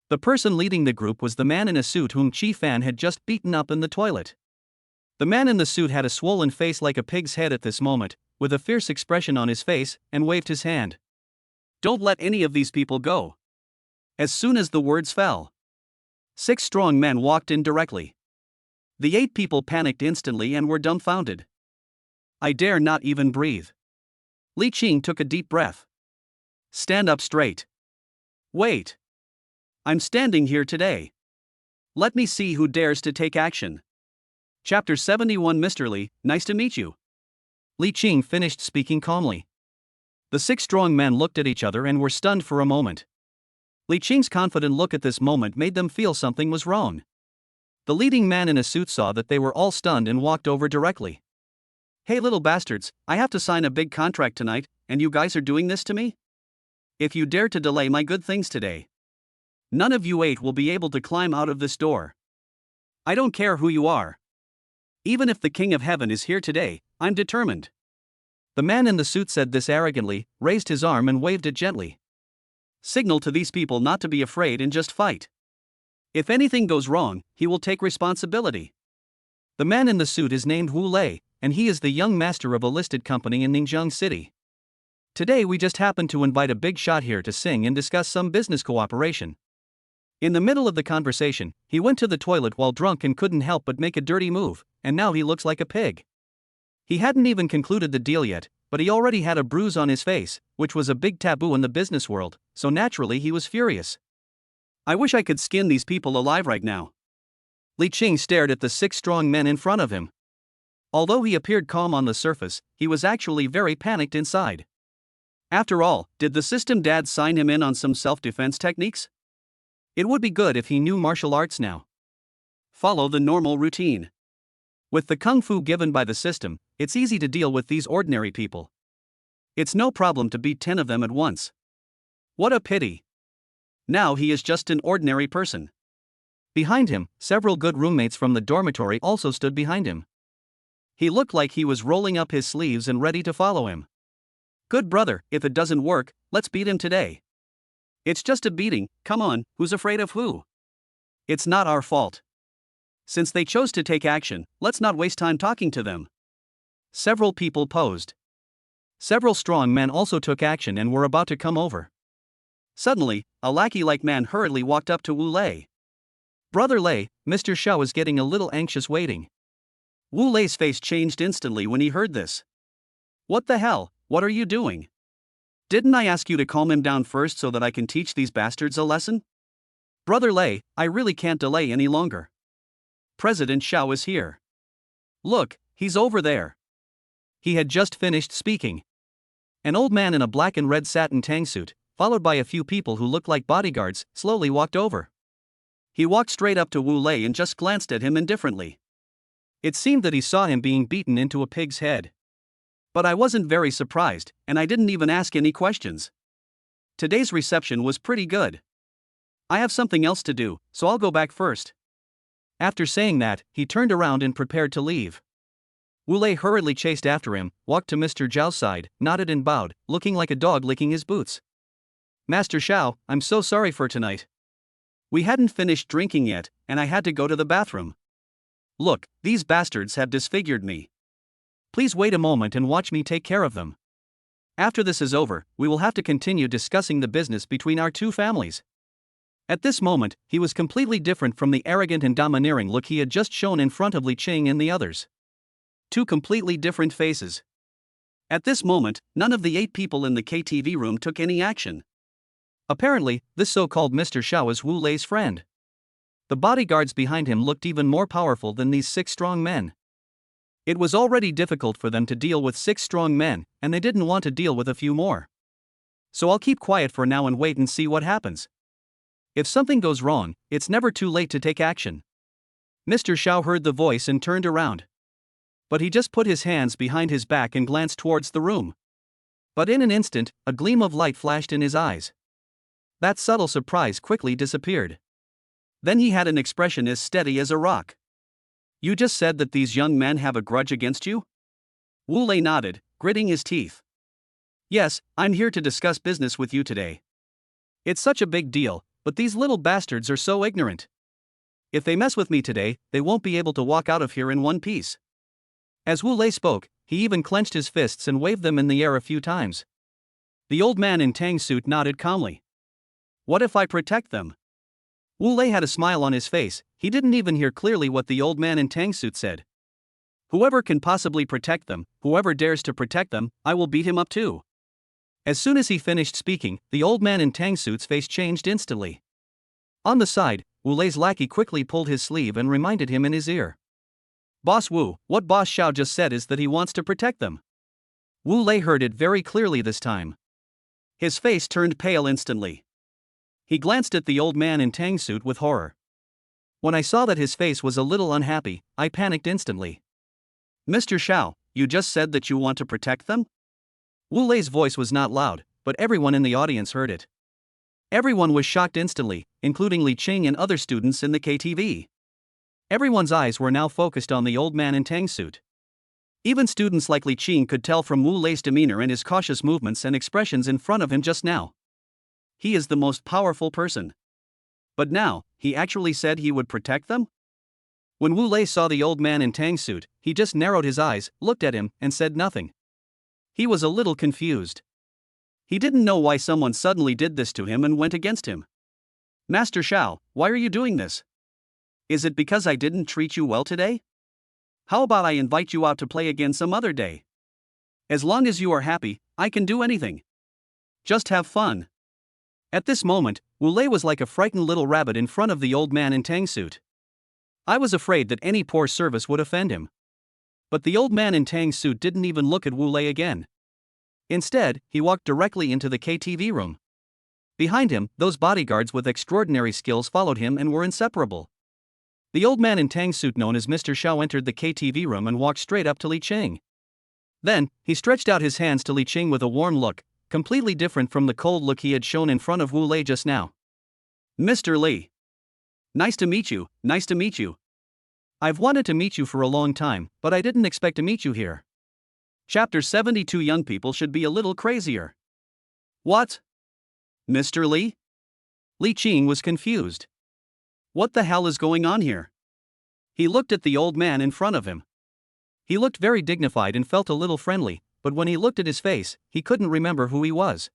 The person leading the group was the man in a suit whom Chi Fan had just beaten up in the toilet. The man in the suit had a swollen face like a pig's head at this moment, with a fierce expression on his face, and waved his hand. Don't let any of these people go. As soon as the words fell, 6 strong men walked in directly. The 8 people panicked instantly and were dumbfounded. I dare not even breathe. Li Qing took a deep breath. Stand up straight. Wait. I'm standing here today. Let me see who dares to take action. Chapter 71. Mr. Li, nice to meet you. Li Qing finished speaking calmly. The 6 strong men looked at each other and were stunned for a moment. Li Qing's confident look at this moment made them feel something was wrong. The leading man in a suit saw that they were all stunned and walked over directly. Hey little bastards, I have to sign a big contract tonight, and you guys are doing this to me? If you dare to delay my good things today, none of you 8 will be able to climb out of this door. I don't care who you are. Even if the King of Heaven is here today, I'm determined. The man in the suit said this arrogantly, raised his arm and waved it gently. Signal to these people not to be afraid and just fight. If anything goes wrong, he will take responsibility. The man in the suit is named Wu Lei, and he is the young master of a listed company in Ningjiang City. Today we just happened to invite a big shot here to sing and discuss some business cooperation. In the middle of the conversation, he went to the toilet while drunk and couldn't help but make a dirty move, and now he looks like a pig. He hadn't even concluded the deal yet, but he already had a bruise on his face, which was a big taboo in the business world, so naturally he was furious. I wish I could skin these people alive right now. Li Qing stared at the 6 strong men in front of him. Although he appeared calm on the surface, he was actually very panicked inside. After all, did the system dad sign him in on some self-defense techniques? It would be good if he knew martial arts now. Follow the normal routine. With the kung fu given by the system, it's easy to deal with these ordinary people. It's no problem to beat 10 of them at once. What a pity. Now he is just an ordinary person. Behind him, several good roommates from the dormitory also stood behind him. He looked like he was rolling up his sleeves and ready to follow him. Good brother, if it doesn't work, let's beat him today. It's just a beating, come on, who's afraid of who? It's not our fault. Since they chose to take action, let's not waste time talking to them. Several people posed. Several strong men also took action and were about to come over. Suddenly, a lackey-like man hurriedly walked up to Wu Lei. Brother Lei, Mr. Xiao is getting a little anxious waiting. Wu Lei's face changed instantly when he heard this. What the hell, what are you doing? Didn't I ask you to calm him down first so that I can teach these bastards a lesson? Brother Lei, I really can't delay any longer. President Xiao is here. Look, he's over there. He had just finished speaking. An old man in a black and red satin tang suit, followed by a few people who looked like bodyguards, slowly walked over. He walked straight up to Wu Lei and just glanced at him indifferently. It seemed that he saw him being beaten into a pig's head. But I wasn't very surprised, and I didn't even ask any questions. Today's reception was pretty good. I have something else to do, so I'll go back first. After saying that, he turned around and prepared to leave. Wu Lei hurriedly chased after him, walked to Mr. Zhao's side, nodded and bowed, looking like a dog licking his boots. Master Xiao, I'm so sorry for tonight. We hadn't finished drinking yet, and I had to go to the bathroom. Look, these bastards have disfigured me. Please wait a moment and watch me take care of them. After this is over, we will have to continue discussing the business between our two families. At this moment, he was completely different from the arrogant and domineering look he had just shown in front of Li Qing and the others. Two completely different faces. At this moment, none of the 8 people in the KTV room took any action. Apparently, this so-called Mr. Xiao is Wu Lei's friend. The bodyguards behind him looked even more powerful than these 6 strong men. It was already difficult for them to deal with 6 strong men, and they didn't want to deal with a few more. So I'll keep quiet for now and wait and see what happens. If something goes wrong, it's never too late to take action. Mr. Xiao heard the voice and turned around. But he just put his hands behind his back and glanced towards the room. But in an instant, a gleam of light flashed in his eyes. That subtle surprise quickly disappeared. Then he had an expression as steady as a rock. You just said that these young men have a grudge against you? Wu Lei nodded, gritting his teeth. Yes, I'm here to discuss business with you today. It's such a big deal, but these little bastards are so ignorant. If they mess with me today, they won't be able to walk out of here in one piece. As Wu Lei spoke, he even clenched his fists and waved them in the air a few times. The old man in tang suit nodded calmly. What if I protect them? Wu Lei had a smile on his face. He didn't even hear clearly what the old man in tang suit said. Whoever can possibly protect them, whoever dares to protect them, I will beat him up too. As soon as he finished speaking, the old man in tang suit's face changed instantly. On the side, Wu Lei's lackey quickly pulled his sleeve and reminded him in his ear. Boss Wu, what Boss Xiao just said is that he wants to protect them. Wu Lei heard it very clearly this time. His face turned pale instantly. He glanced at the old man in tang suit with horror. When I saw that his face was a little unhappy, I panicked instantly. Mr. Xiao, you just said that you want to protect them? Wu Lei's voice was not loud, but everyone in the audience heard it. Everyone was shocked instantly, including Li Qing and other students in the KTV. Everyone's eyes were now focused on the old man in tang suit. Even students like Li Qing could tell from Wu Lei's demeanor and his cautious movements and expressions in front of him just now. He is the most powerful person. But now, he actually said he would protect them? When Wu Lei saw the old man in tang suit, he just narrowed his eyes, looked at him, and said nothing. He was a little confused. He didn't know why someone suddenly did this to him and went against him. Master Xiao, why are you doing this? Is it because I didn't treat you well today? How about I invite you out to play again some other day? As long as you are happy, I can do anything. Just have fun. At this moment, Wu Lei was like a frightened little rabbit in front of the old man in tang suit. I was afraid that any poor service would offend him. But the old man in tang suit didn't even look at Wu Lei again. Instead, he walked directly into the KTV room. Behind him, those bodyguards with extraordinary skills followed him and were inseparable. The old man in tang suit known as Mr. Xiao entered the KTV room and walked straight up to Li Qing. Then, he stretched out his hands to Li Qing with a warm look, completely different from the cold look he had shown in front of Wu Lei just now. Mr. Li. Nice to meet you, nice to meet you. I've wanted to meet you for a long time, but I didn't expect to meet you here. Chapter 72 Young people should be a little crazier. What? Mr. Li? Li Qing was confused. What the hell is going on here? He looked at the old man in front of him. He looked very dignified and felt a little friendly, but when he looked at his face, he couldn't remember who he was.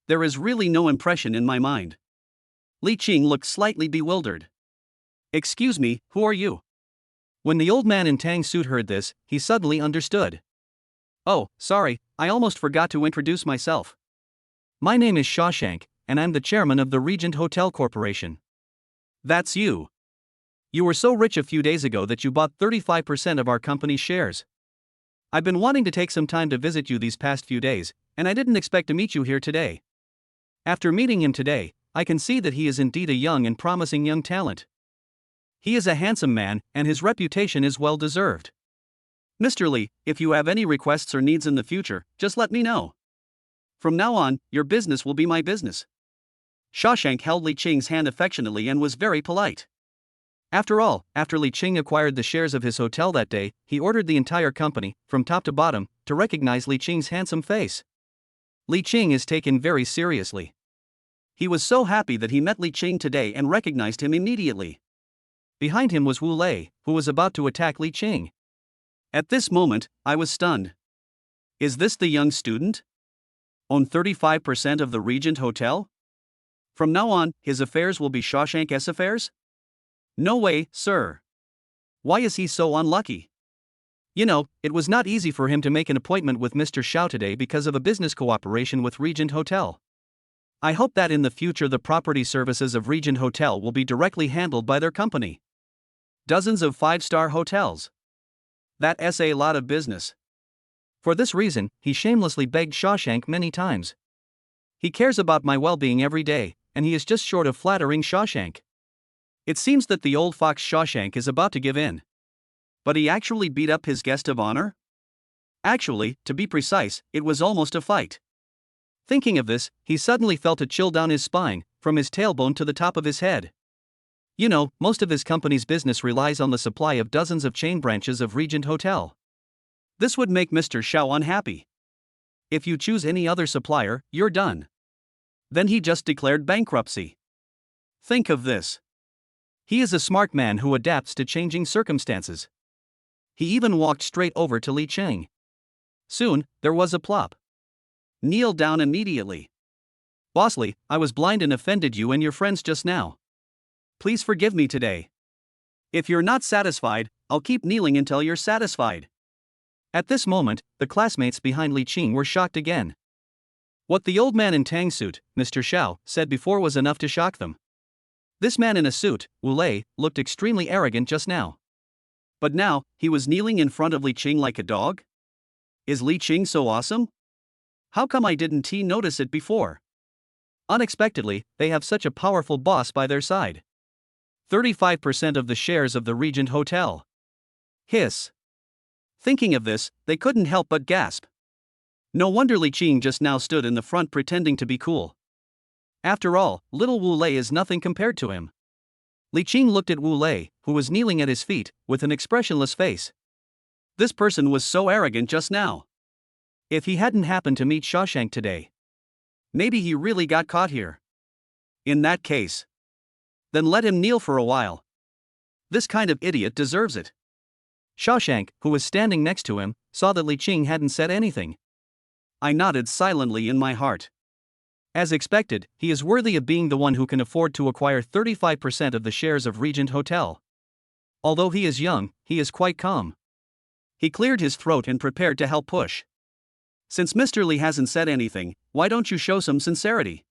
There is really no impression in my mind. Li Qing looked slightly bewildered. Excuse me, who are you? When the old man in tang suit heard this, he suddenly understood. Oh, sorry, I almost forgot to introduce myself. My name is Xiaoshank, and I'm the chairman of the Regent Hotel Corporation. That's you. You were so rich a few days ago that you bought 35% of our company's shares. I've been wanting to take some time to visit you these past few days, and I didn't expect to meet you here today. After meeting him today, I can see that he is indeed a young and promising young talent. He is a handsome man, and his reputation is well deserved. Mr. Li, if you have any requests or needs in the future, just let me know. From now on, your business will be my business. Xiaoshank held Li Qing's hand affectionately and was very polite. After all, after Li Qing acquired the shares of his hotel that day, he ordered the entire company, from top to bottom, to recognize Li Qing's handsome face. Li Qing is taken very seriously. He was so happy that he met Li Qing today and recognized him immediately. Behind him was Wu Lei, who was about to attack Li Qing. At this moment, I was stunned. Is this the young student? Own 35% of the Regent Hotel? From now on, his affairs will be Shawshank's affairs? No way, sir. Why is he so unlucky? You know, it was not easy for him to make an appointment with Mr. Xiao today because of a business cooperation with Regent Hotel. I hope that in the future the property services of Regent Hotel will be directly handled by their company. Dozens of 5-star hotels. That's a lot of business. For this reason, he shamelessly begged Shawshank many times. He cares about my well-being every day, and he is just short of flattering Shawshank. It seems that the old fox Shawshank is about to give in. But he actually beat up his guest of honor? Actually, to be precise, it was almost a fight. Thinking of this, he suddenly felt a chill down his spine, from his tailbone to the top of his head. You know, most of his company's business relies on the supply of dozens of chain branches of Regent Hotel. This would make Mr. Xiao unhappy. If you choose any other supplier, you're done. Then he just declared bankruptcy. Think of this. He is a smart man who adapts to changing circumstances. He even walked straight over to Li Cheng. Soon, there was a plop. Kneel down immediately. Bossly, I was blind and offended you and your friends just now. Please forgive me today. If you're not satisfied, I'll keep kneeling until you're satisfied. At this moment, the classmates behind Li Cheng were shocked again. What the old man in tang suit, Mr. Xiao, said before was enough to shock them. This man in a suit, Wu Lei, looked extremely arrogant just now. But now, he was kneeling in front of Li Cheng like a dog? Is Li Cheng so awesome? How come I didn't notice it before? Unexpectedly, they have such a powerful boss by their side. 35% of the shares of the Regent Hotel. Hiss. Thinking of this, they couldn't help but gasp. No wonder Li Cheng just now stood in the front pretending to be cool. After all, little Wu Lei is nothing compared to him. Li Cheng looked at Wu Lei, who was kneeling at his feet, with an expressionless face. This person was so arrogant just now. If he hadn't happened to meet Shawshank today. Maybe he really got caught here. In that case. Then let him kneel for a while. This kind of idiot deserves it. Shawshank, who was standing next to him, saw that Li Cheng hadn't said anything. I nodded silently in my heart. As expected, he is worthy of being the one who can afford to acquire 35% of the shares of Regent Hotel. Although he is young, he is quite calm. He cleared his throat and prepared to help push. Since Mr. Li hasn't said anything, why don't you show some sincerity?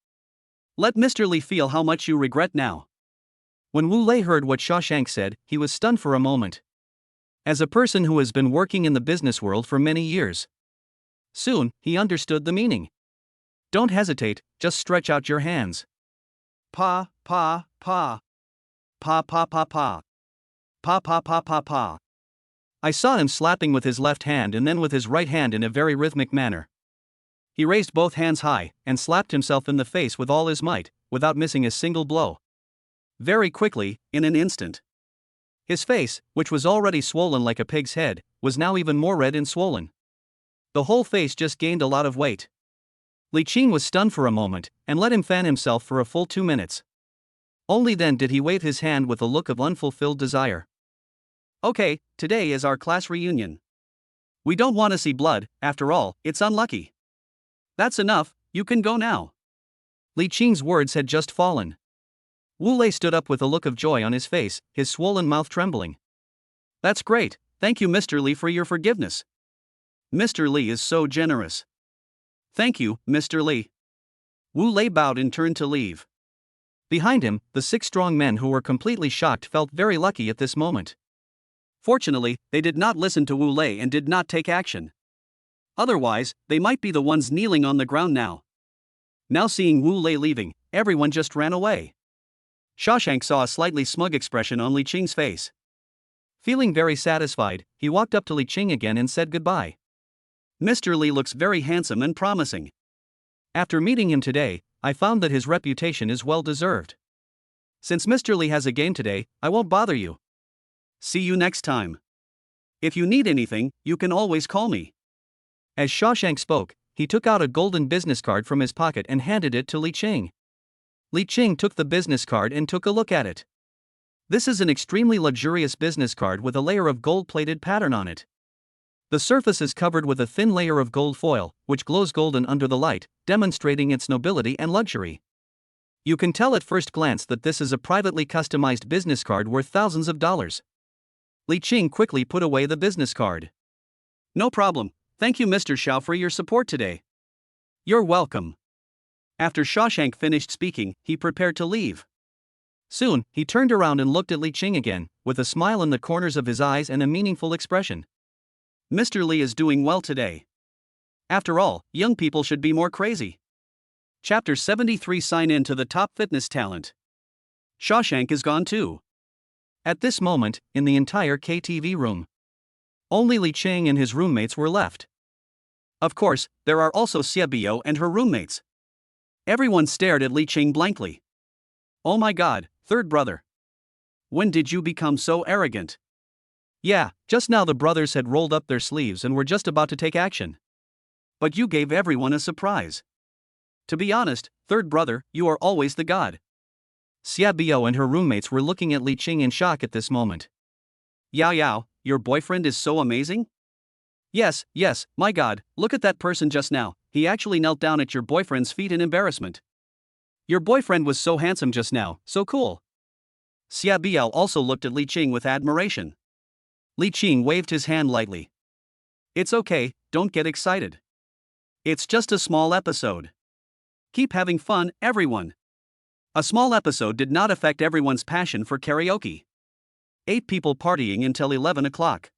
Let Mr. Li feel how much you regret now. When Wu Lei heard what Shawshank said, he was stunned for a moment. As a person who has been working in the business world for many years. Soon, he understood the meaning. Don't hesitate, just stretch out your hands. Pa, pa, pa. Pa, pa, pa, pa. Pa, pa, pa, pa, pa. I saw him slapping with his left hand and then with his right hand in a very rhythmic manner. He raised both hands high and slapped himself in the face with all his might, without missing a single blow. Very quickly, in an instant. His face, which was already swollen like a pig's head, was now even more red and swollen. The whole face just gained a lot of weight. Li Cheng was stunned for a moment, and let him fan himself for a full 2 minutes. Only then did he wave his hand with a look of unfulfilled desire. Okay, today is our class reunion. We don't want to see blood, after all, it's unlucky. That's enough, you can go now. Li Cheng's words had just fallen. Wu Lei stood up with a look of joy on his face, his swollen mouth trembling. That's great, thank you Mr. Li for your forgiveness. Mr. Li is so generous. Thank you, Mr. Li. Wu Lei bowed and turned to leave. Behind him, the 6 strong men who were completely shocked felt very lucky at this moment. Fortunately, they did not listen to Wu Lei and did not take action. Otherwise, they might be the ones kneeling on the ground now. Now seeing Wu Lei leaving, everyone just ran away. Shawshank saw a slightly smug expression on Li Cheng's face. Feeling very satisfied, he walked up to Li Cheng again and said goodbye. Mr. Li looks very handsome and promising. After meeting him today, I found that his reputation is well deserved. Since Mr. Li has a game today, I won't bother you. See you next time. If you need anything, you can always call me. As Shawshank spoke, he took out a golden business card from his pocket and handed it to Li Cheng. Li Cheng took the business card and took a look at it. This is an extremely luxurious business card with a layer of gold-plated pattern on it. The surface is covered with a thin layer of gold foil, which glows golden under the light, demonstrating its nobility and luxury. You can tell at first glance that this is a privately customized business card worth thousands of dollars. Li Qing quickly put away the business card. No problem, thank you Mr. Xiao for your support today. You're welcome. After Shawshank finished speaking, he prepared to leave. Soon, he turned around and looked at Li Qing again, with a smile in the corners of his eyes and a meaningful expression. Mr. Li is doing well today. After all, young people should be more crazy. Chapter 73 Sign in to the top fitness talent. Shawshank is gone too. At this moment, in the entire KTV room, only Li Qing and his roommates were left. Of course, there are also Xiaobio and her roommates. Everyone stared at Li Qing blankly. Oh my god, third brother. When did you become so arrogant? Yeah, just now the brothers had rolled up their sleeves and were just about to take action. But you gave everyone a surprise. To be honest, third brother, you are always the god. Xiaobio and her roommates were looking at Li Qing in shock at this moment. Yao Yao, your boyfriend is so amazing? Yes, my god, look at that person just now, he actually knelt down at your boyfriend's feet in embarrassment. Your boyfriend was so handsome just now, so cool. Xiaobio also looked at Li Qing with admiration. Li Qing waved his hand lightly. It's okay, don't get excited. It's just a small episode. Keep having fun, everyone. A small episode did not affect everyone's passion for karaoke. 8 people partying until 11 o'clock.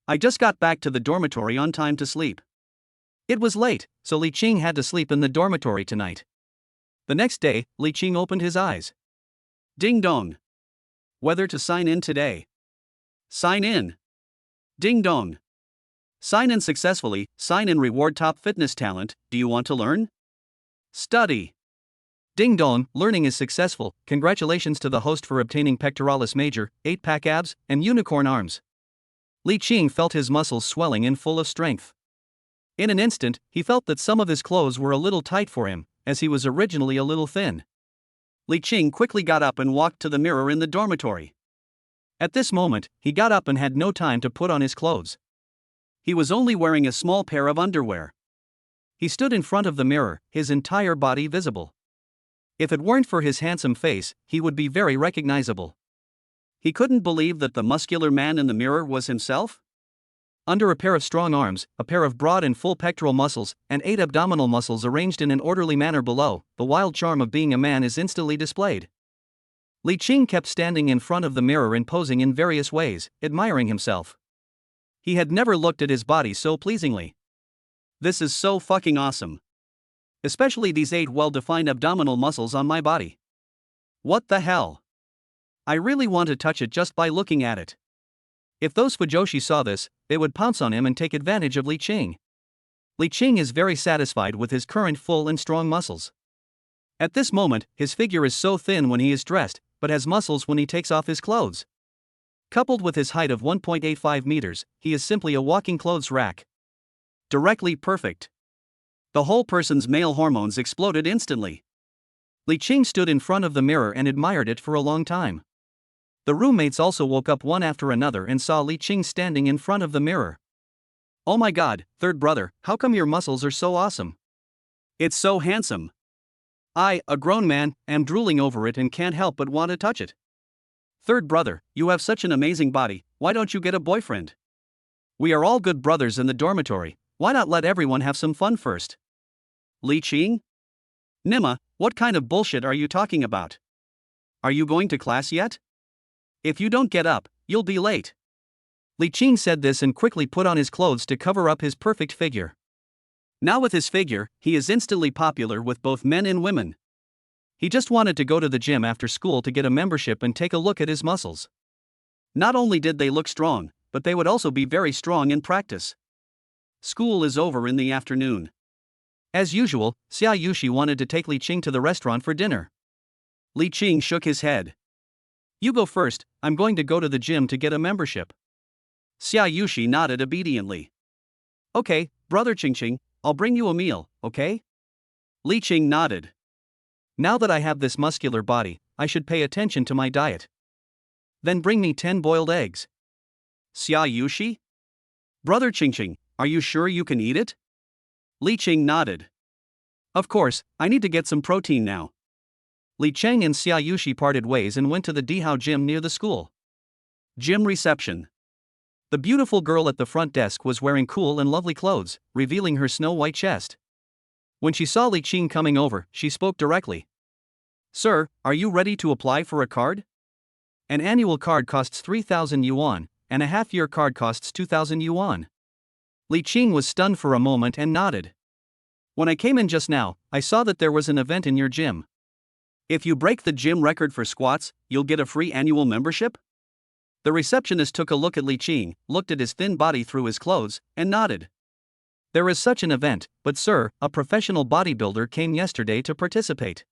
I just got back to the dormitory on time to sleep. It was late, so Li Qing had to sleep in the dormitory tonight. The next day, Li Qing opened his eyes. Ding dong. Whether to sign in today. Sign in. Ding dong. Sign in successfully, sign in reward top fitness talent, do you want to learn? Study. Ding dong, learning is successful, congratulations to the host for obtaining pectoralis major, 8-pack abs, and unicorn arms. Li Qing felt his muscles swelling and full of strength. In an instant, he felt that some of his clothes were a little tight for him, as he was originally a little thin. Li Qing quickly got up and walked to the mirror in the dormitory. At this moment, he got up and had no time to put on his clothes. He was only wearing a small pair of underwear. He stood in front of the mirror, his entire body visible. If it weren't for his handsome face, he would be very recognizable. He couldn't believe that the muscular man in the mirror was himself. Under a pair of strong arms, a pair of broad and full pectoral muscles, and 8 abdominal muscles arranged in an orderly manner below, the wild charm of being a man is instantly displayed. Li Qing kept standing in front of the mirror and posing in various ways, admiring himself. He had never looked at his body so pleasingly. This is so fucking awesome. Especially these 8 well-defined abdominal muscles on my body. What the hell? I really want to touch it just by looking at it. If those Fujoshi saw this, they would pounce on him and take advantage of Li Qing. Li Qing is very satisfied with his current full and strong muscles. At this moment, his figure is so thin when he is dressed, but has muscles when he takes off his clothes. Coupled with his height of 1.85 meters, he is simply a walking clothes rack. Directly perfect. The whole person's male hormones exploded instantly. Li Qing stood in front of the mirror and admired it for a long time. The roommates also woke up one after another and saw Li Qing standing in front of the mirror. Oh my god, third brother, how come your muscles are so awesome? It's so handsome. I, a grown man, am drooling over it and can't help but want to touch it. Third brother, you have such an amazing body, why don't you get a boyfriend? We are all good brothers in the dormitory, why not let everyone have some fun first? Li Qing? Nima, what kind of bullshit are you talking about? Are you going to class yet? If you don't get up, you'll be late. Li Qing said this and quickly put on his clothes to cover up his perfect figure. Now with his figure, he is instantly popular with both men and women. He just wanted to go to the gym after school to get a membership and take a look at his muscles. Not only did they look strong, but they would also be very strong in practice. School is over in the afternoon. As usual, Xiaushi wanted to take Li Qing to the restaurant for dinner. Li Qing shook his head. You go first, I'm going to go to the gym to get a membership. Xiaushi nodded obediently. Okay, brother Qingqing, I'll bring you a meal, okay? Li Qing nodded. Now that I have this muscular body, I should pay attention to my diet. Then bring me 10 boiled eggs. Xiaushi? Brother Qingqing, are you sure you can eat it? Li Qing nodded. Of course, I need to get some protein now. Li Cheng and Xiaushi parted ways and went to the Dihao gym near the school. Gym reception. The beautiful girl at the front desk was wearing cool and lovely clothes, revealing her snow-white chest. When she saw Li Cheng coming over, she spoke directly. "Sir, are you ready to apply for a card? An annual card costs 3,000 yuan, and a half-year card costs 2,000 yuan." Li Cheng was stunned for a moment and nodded. "When I came in just now, I saw that there was an event in your gym. If you break the gym record for squats, you'll get a free annual membership?" The receptionist took a look at Li Cheng, looked at his thin body through his clothes, and nodded. "There is such an event, but sir, a professional bodybuilder came yesterday to participate.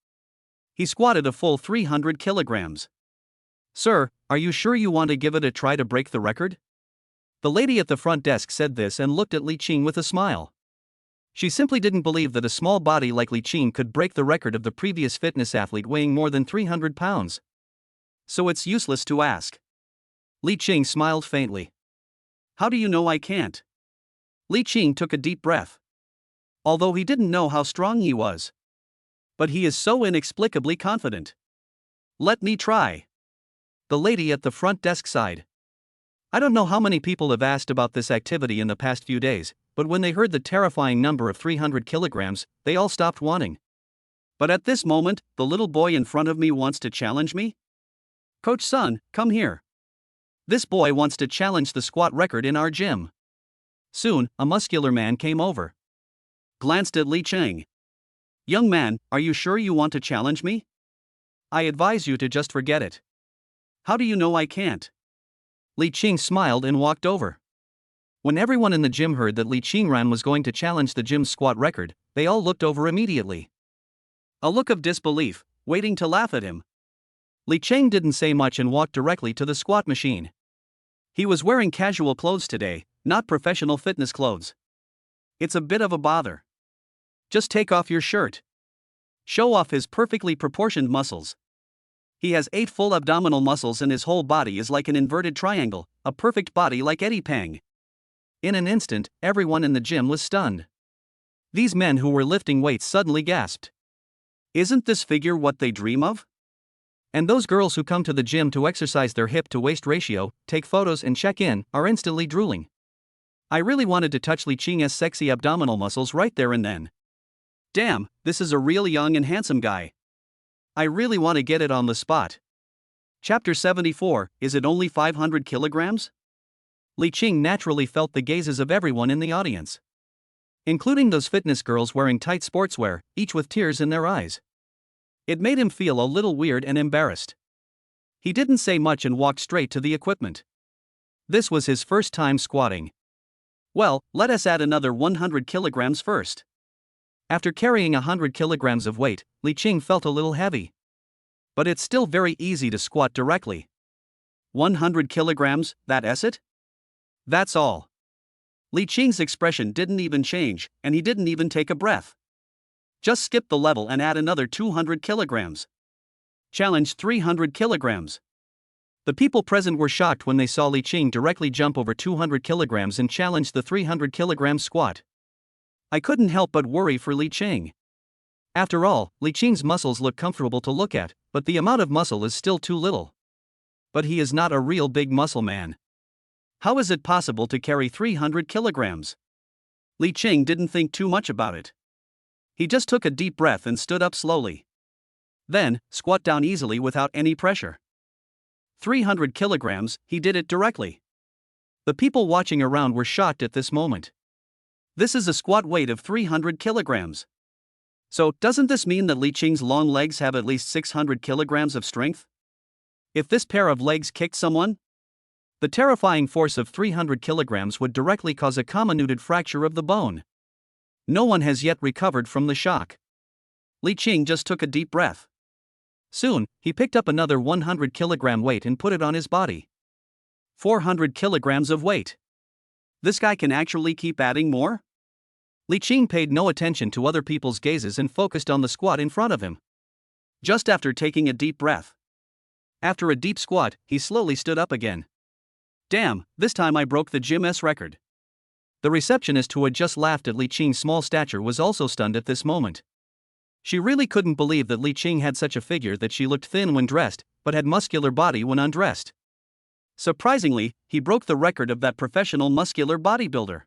He squatted a full 300 kilograms. Sir, are you sure you want to give it a try to break the record?" The lady at the front desk said this and looked at Li Cheng with a smile. She simply didn't believe that a small body like Li Cheng could break the record of the previous fitness athlete weighing more than 300 pounds. "So it's useless to ask." Li Cheng smiled faintly. "How do you know I can't?" Li Cheng took a deep breath. Although he didn't know how strong he was. But he is so inexplicably confident. "Let me try." The lady at the front desk sighed. I don't know how many people have asked about this activity in the past few days, but when they heard the terrifying number of 300 kilograms, they all stopped wanting. But at this moment, the little boy in front of me wants to challenge me? "Coach Sun, come here. This boy wants to challenge the squat record in our gym." Soon, a muscular man came over. Glanced at Li Cheng. "Young man, are you sure you want to challenge me? I advise you to just forget it." "How do you know I can't?" Li Cheng smiled and walked over. When everyone in the gym heard that Li Cheng was going to challenge the gym's squat record, they all looked over immediately. A look of disbelief, waiting to laugh at him. Li Cheng didn't say much and walked directly to the squat machine. He was wearing casual clothes today, not professional fitness clothes. It's a bit of a bother. Just take off your shirt. Show off his perfectly proportioned muscles. He has 8 full abdominal muscles and his whole body is like an inverted triangle, a perfect body like Eddie Peng. In an instant, everyone in the gym was stunned. These men who were lifting weights suddenly gasped. Isn't this figure what they dream of? And those girls who come to the gym to exercise their hip-to-waist ratio, take photos and check in, are instantly drooling. I really wanted to touch Li Cheng's sexy abdominal muscles right there and then. Damn, this is a real young and handsome guy. I really want to get it on the spot. Chapter 74, Is it only 500 kilograms? Li Cheng naturally felt the gazes of everyone in the audience. Including those fitness girls wearing tight sportswear, each with tears in their eyes. It made him feel a little weird and embarrassed. He didn't say much and walked straight to the equipment. This was his first time squatting. Well, let us add another 100 kilograms first. After carrying 100 kilograms of weight, Li Cheng felt a little heavy. But it's still very easy to squat directly. 100 kilograms, that's it? That's all. Li Cheng's expression didn't even change, and he didn't even take a breath. Just skip the level and add another 200 kilograms. Challenge 300 kilograms. The people present were shocked when they saw Li Cheng directly jump over 200 kilograms and challenge the 300 kilogram squat. I couldn't help but worry for Li Cheng. After all, Li Cheng's muscles look comfortable to look at, but the amount of muscle is still too little. But he is not a real big muscle man. How is it possible to carry 300 kilograms? Li Cheng didn't think too much about it. He just took a deep breath and stood up slowly. Then, squat down easily without any pressure. 300 kilograms, he did it directly. The people watching around were shocked at this moment. This is a squat weight of 300 kilograms. So, doesn't this mean that Li Cheng's long legs have at least 600 kilograms of strength? If this pair of legs kicked someone, the terrifying force of 300 kilograms would directly cause a comminuted fracture of the bone. No one has yet recovered from the shock. Li Cheng just took a deep breath. Soon, he picked up another 100 kilogram weight and put it on his body. 400 kilograms of weight. This guy can actually keep adding more? Li Cheng paid no attention to other people's gazes and focused on the squat in front of him. Just after taking a deep breath. After a deep squat, he slowly stood up again. Damn, this time I broke the gym's record. The receptionist who had just laughed at Li Cheng's small stature was also stunned at this moment. She really couldn't believe that Li Qing had such a figure that she looked thin when dressed, but had muscular body when undressed. Surprisingly, he broke the record of that professional muscular bodybuilder.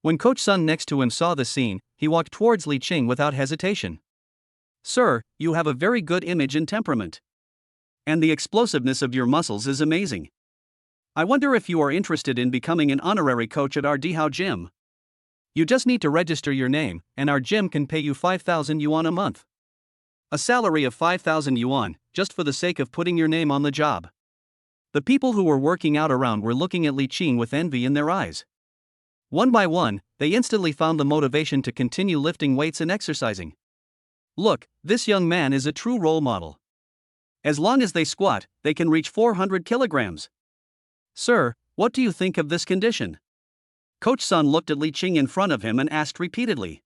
When Coach Sun next to him saw the scene, he walked towards Li Qing without hesitation. "Sir, you have a very good image and temperament. And the explosiveness of your muscles is amazing. I wonder if you are interested in becoming an honorary coach at our Dihao gym. You just need to register your name, and our gym can pay you 5,000 yuan a month. A salary of 5,000 yuan, just for the sake of putting your name on the job." The people who were working out around were looking at Li Qing with envy in their eyes. One by one, they instantly found the motivation to continue lifting weights and exercising. "Look, this young man is a true role model. As long as they squat, they can reach 400 kilograms. Sir, what do you think of this condition?" Coach Sun looked at Li Qing in front of him and asked repeatedly.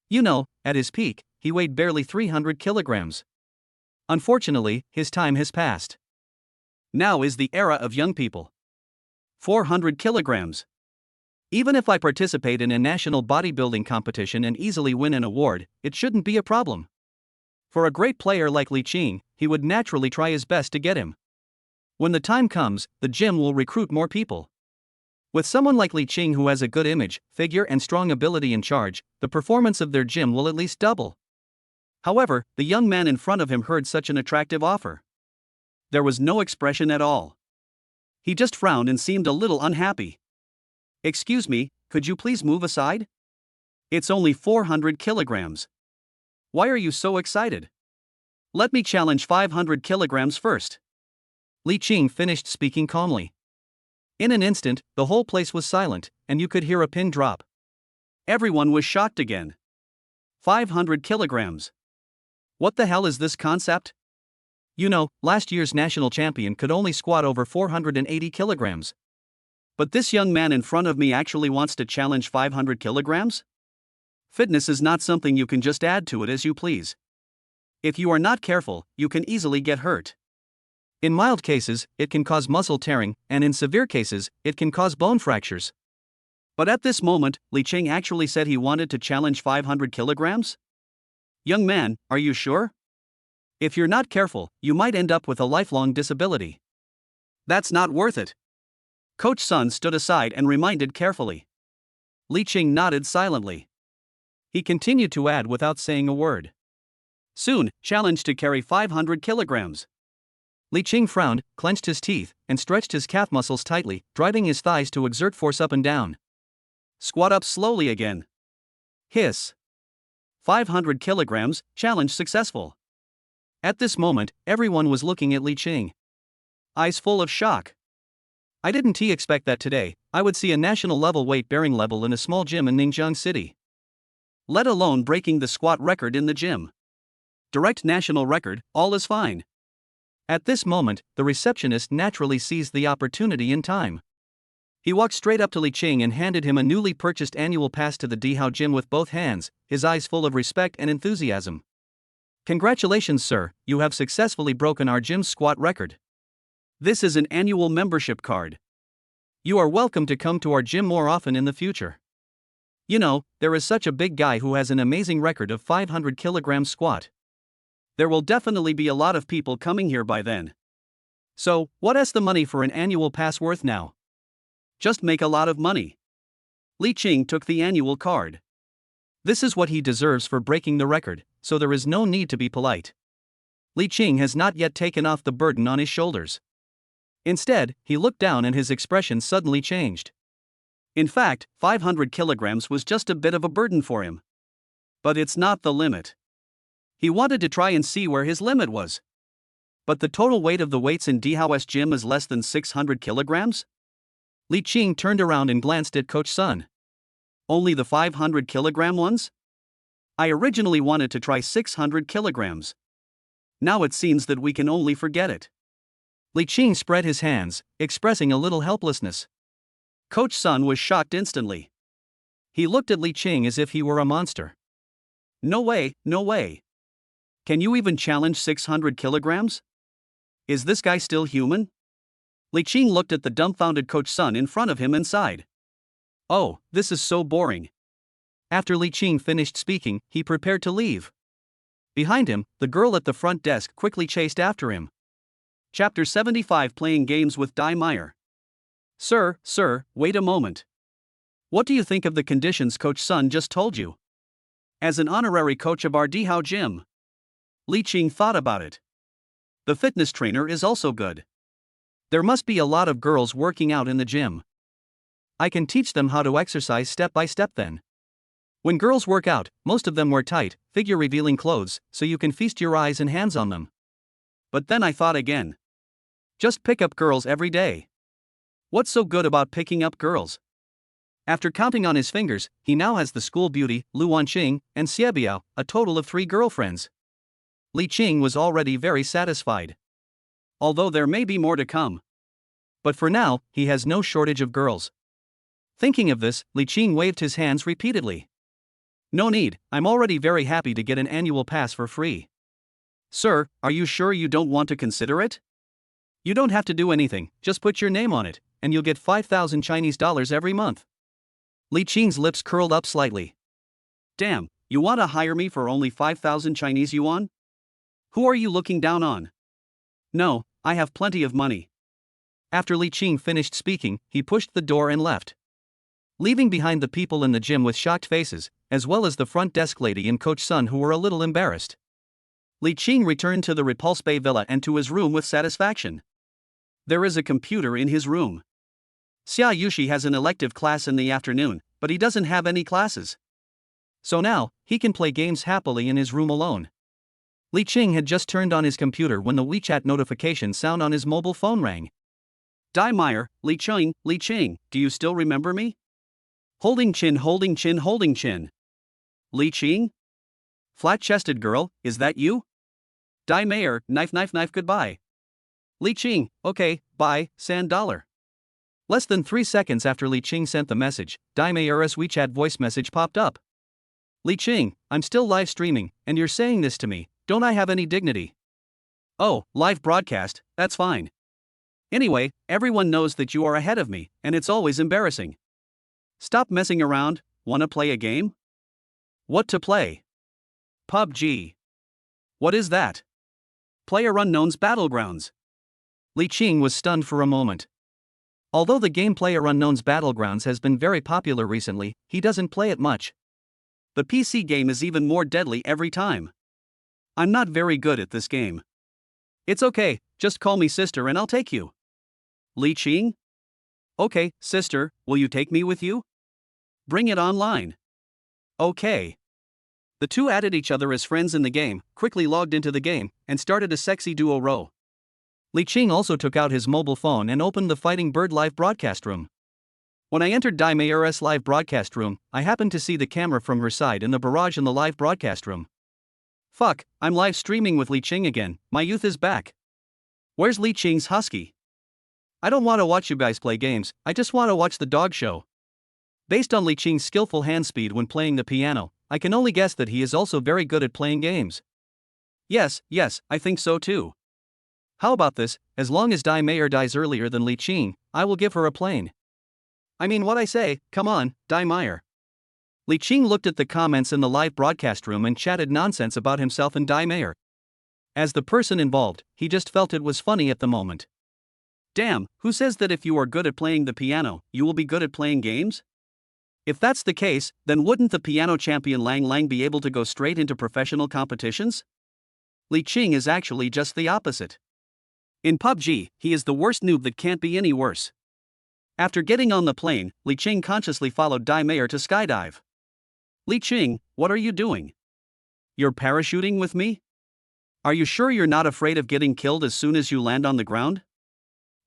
You know, at his peak, he weighed barely 300 kilograms. Unfortunately, his time has passed. Now is the era of young people. 400 kilograms. Even if I participate in a national bodybuilding competition and easily win an award, it shouldn't be a problem. For a great player like Li Qing, he would naturally try his best to get him. When the time comes, the gym will recruit more people. With someone like Li Qing who has a good image, figure and strong ability in charge, the performance of their gym will at least double. However, the young man in front of him heard such an attractive offer. There was no expression at all. He just frowned and seemed a little unhappy. "Excuse me, could you please move aside? It's only 400 kilograms. Why are you so excited? Let me challenge 500 kilograms first." Li Qing finished speaking calmly. In an instant, the whole place was silent, and you could hear a pin drop. Everyone was shocked again. 500 kilograms. What the hell is this concept? You know, last year's national champion could only squat over 480 kilograms. But this young man in front of me actually wants to challenge 500 kilograms? Fitness is not something you can just add to it as you please. If you are not careful, you can easily get hurt. In mild cases, it can cause muscle tearing, and in severe cases, it can cause bone fractures. But at this moment, Li Qing actually said he wanted to challenge 500 kilograms? Young man, are you sure? If you're not careful, you might end up with a lifelong disability. That's not worth it. Coach Sun stood aside and reminded carefully. Li Qing nodded silently. He continued to add without saying a word. Soon, challenge to carry 500 kilograms. Li Qing frowned, clenched his teeth, and stretched his calf muscles tightly, driving his thighs to exert force up and down. Squat up slowly again. Hiss. 500 kilograms, challenge successful. At this moment, everyone was looking at Li Qing. Eyes full of shock. I didn't expect that today I would see a national level weight bearing level in a small gym in Ningjiang City. Let alone breaking the squat record in the gym. Direct national record, all is fine. At this moment, the receptionist naturally seized the opportunity in time. He walked straight up to Li Qing and handed him a newly purchased annual pass to the Dihao gym with both hands, his eyes full of respect and enthusiasm. Congratulations, sir, you have successfully broken our gym's squat record. This is an annual membership card. You are welcome to come to our gym more often in the future. You know, there is such a big guy who has an amazing record of 500 kilograms squat. There will definitely be a lot of people coming here by then. So, what is the money for an annual pass worth now? Just make a lot of money. Li Qing took the annual card. This is what he deserves for breaking the record, so there is no need to be polite. Li Qing has not yet taken off the burden on his shoulders. Instead, he looked down and his expression suddenly changed. In fact, 500 kilograms was just a bit of a burden for him. But it's not the limit. He wanted to try and see where his limit was. But the total weight of the weights in Dihao's gym is less than 600 kilograms? Li Qing turned around and glanced at Coach Sun. Only the 500 kilogram ones? I originally wanted to try 600 kilograms. Now it seems that we can only forget it. Li Qing spread his hands, expressing a little helplessness. Coach Sun was shocked instantly. He looked at Li Qing as if he were a monster. No way, no way. Can you even challenge 600 kilograms? Is this guy still human? Li Qing looked at the dumbfounded Coach Sun in front of him and sighed. Oh, this is so boring. After Li Qing finished speaking, he prepared to leave. Behind him, the girl at the front desk quickly chased after him. Chapter 75 Playing Games with Dai Meyer. Sir, wait a moment. What do you think of the conditions Coach Sun just told you? As an honorary coach of our Dihao gym. Li Qing thought about it. The fitness trainer is also good. There must be a lot of girls working out in the gym. I can teach them how to exercise step by step then. When girls work out, most of them wear tight, figure-revealing clothes, so you can feast your eyes and hands on them. But then I thought again. Just pick up girls every day. What's so good about picking up girls? After counting on his fingers, he now has the school beauty, Lu Wanqing, and Xiebiao, a total of 3 girlfriends. Li Qing was already very satisfied. Although there may be more to come. But for now, he has no shortage of girls. Thinking of this, Li Qing waved his hands repeatedly. No need, I'm already very happy to get an annual pass for free. Sir, are you sure you don't want to consider it? You don't have to do anything, just put your name on it, and you'll get 5,000 Chinese dollars every month. Li Qing's lips curled up slightly. Damn, you want to hire me for only 5,000 Chinese yuan? Who are you looking down on? No, I have plenty of money. After Li Qing finished speaking, he pushed the door and left. Leaving behind the people in the gym with shocked faces, as well as the front desk lady and Coach Sun who were a little embarrassed. Li Qing returned to the Repulse Bay Villa and to his room with satisfaction. There is a computer in his room. Xiaushi has an elective class in the afternoon, but he doesn't have any classes. So now, he can play games happily in his room alone. Li Qing had just turned on his computer when the WeChat notification sound on his mobile phone rang. Dai Meyer, Li Qing, do you still remember me? Holding chin. Li Qing? Flat-chested girl, is that you? Dai Meyer, knife, goodbye. Li Qing, okay, bye, $100. Less than 3 seconds after Li Qing sent the message, Dai Meyer's WeChat voice message popped up. Li Qing, I'm still live streaming, and you're saying this to me, don't I have any dignity? Oh, live broadcast, that's fine. Anyway, everyone knows that you are ahead of me, and it's always embarrassing. Stop messing around, wanna play a game? What to play? PUBG. What is that? PlayerUnknown's Battlegrounds. Li Qing was stunned for a moment. Although the game PlayerUnknown's Battlegrounds has been very popular recently, he doesn't play it much. The PC game is even more deadly every time. I'm not very good at this game. It's okay, just call me sister and I'll take you. Li Qing? Okay, sister, will you take me with you? Bring it online. Okay. The two added each other as friends in the game, quickly logged into the game, and started a sexy duo row. Li Qing also took out his mobile phone and opened the Fighting Bird live broadcast room. When I entered Dai Meyer's live broadcast room, I happened to see the camera from her side in the barrage in the live broadcast room. Fuck, I'm live streaming with Li Qing again, my youth is back. Where's Li Qing's husky? I don't want to watch you guys play games, I just want to watch the dog show. Based on Li Qing's skillful hand speed when playing the piano, I can only guess that he is also very good at playing games. Yes, I think so too. How about this, as long as Dai Meyer dies earlier than Li Qing, I will give her a plane. I mean what I say, come on, Dai Meyer. Li Qing looked at the comments in the live broadcast room and chatted nonsense about himself and Dai Meyer. As the person involved, he just felt it was funny at the moment. Damn, who says that if you are good at playing the piano, you will be good at playing games? If that's the case, then wouldn't the piano champion Lang Lang be able to go straight into professional competitions? Li Qing is actually just the opposite. In PUBG, he is the worst noob that can't be any worse. After getting on the plane, Li Qing consciously followed Dai Meyer to skydive. Li Qing, what are you doing? You're parachuting with me? Are you sure you're not afraid of getting killed as soon as you land on the ground?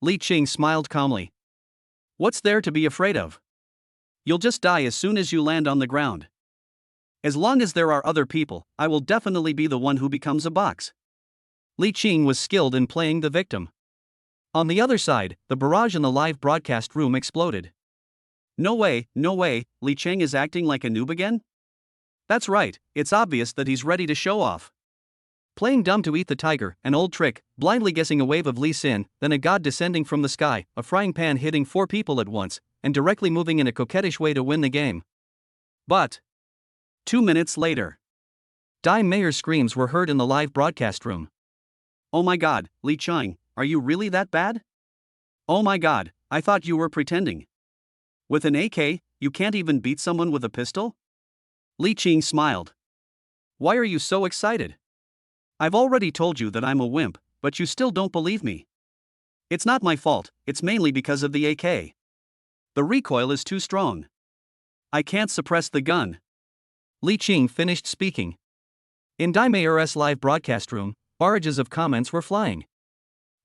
Li Qing smiled calmly. What's there to be afraid of? You'll just die as soon as you land on the ground. As long as there are other people, I will definitely be the one who becomes a box. Li Qing was skilled in playing the victim. On the other side, the barrage in the live broadcast room exploded. No way, Li Qing is acting like a noob again? That's right, it's obvious that he's ready to show off. Playing dumb to eat the tiger, an old trick, blindly guessing a wave of Li Xin, then a god descending from the sky, a frying pan hitting 4 people at once, and directly moving in a coquettish way to win the game. But 2 minutes later. Dai Meier's screams were heard in the live broadcast room. Oh my god, Li Chang, are you really that bad? Oh my god, I thought you were pretending. With an AK, you can't even beat someone with a pistol? Li Ching smiled. Why are you so excited? I've already told you that I'm a wimp, but you still don't believe me. It's not my fault, it's mainly because of the AK. The recoil is too strong. I can't suppress the gun. Li Ching finished speaking. In Dai Meier's live broadcast room, barrages of comments were flying.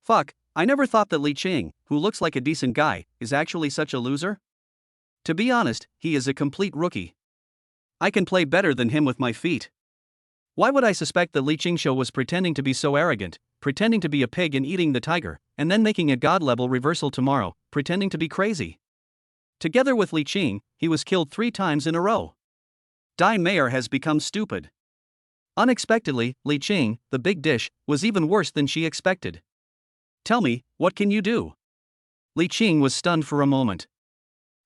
Fuck, I never thought that Li Ching, who looks like a decent guy, is actually such a loser. To be honest, he is a complete rookie. I can play better than him with my feet. Why would I suspect that Li Qingshu was pretending to be so arrogant, pretending to be a pig and eating the tiger, and then making a god-level reversal tomorrow, pretending to be crazy? Together with Li Qing, he was killed 3 times in a row. Dai Meier has become stupid. Unexpectedly, Li Qing, the big dish, was even worse than she expected. Tell me, what can you do? Li Qing was stunned for a moment.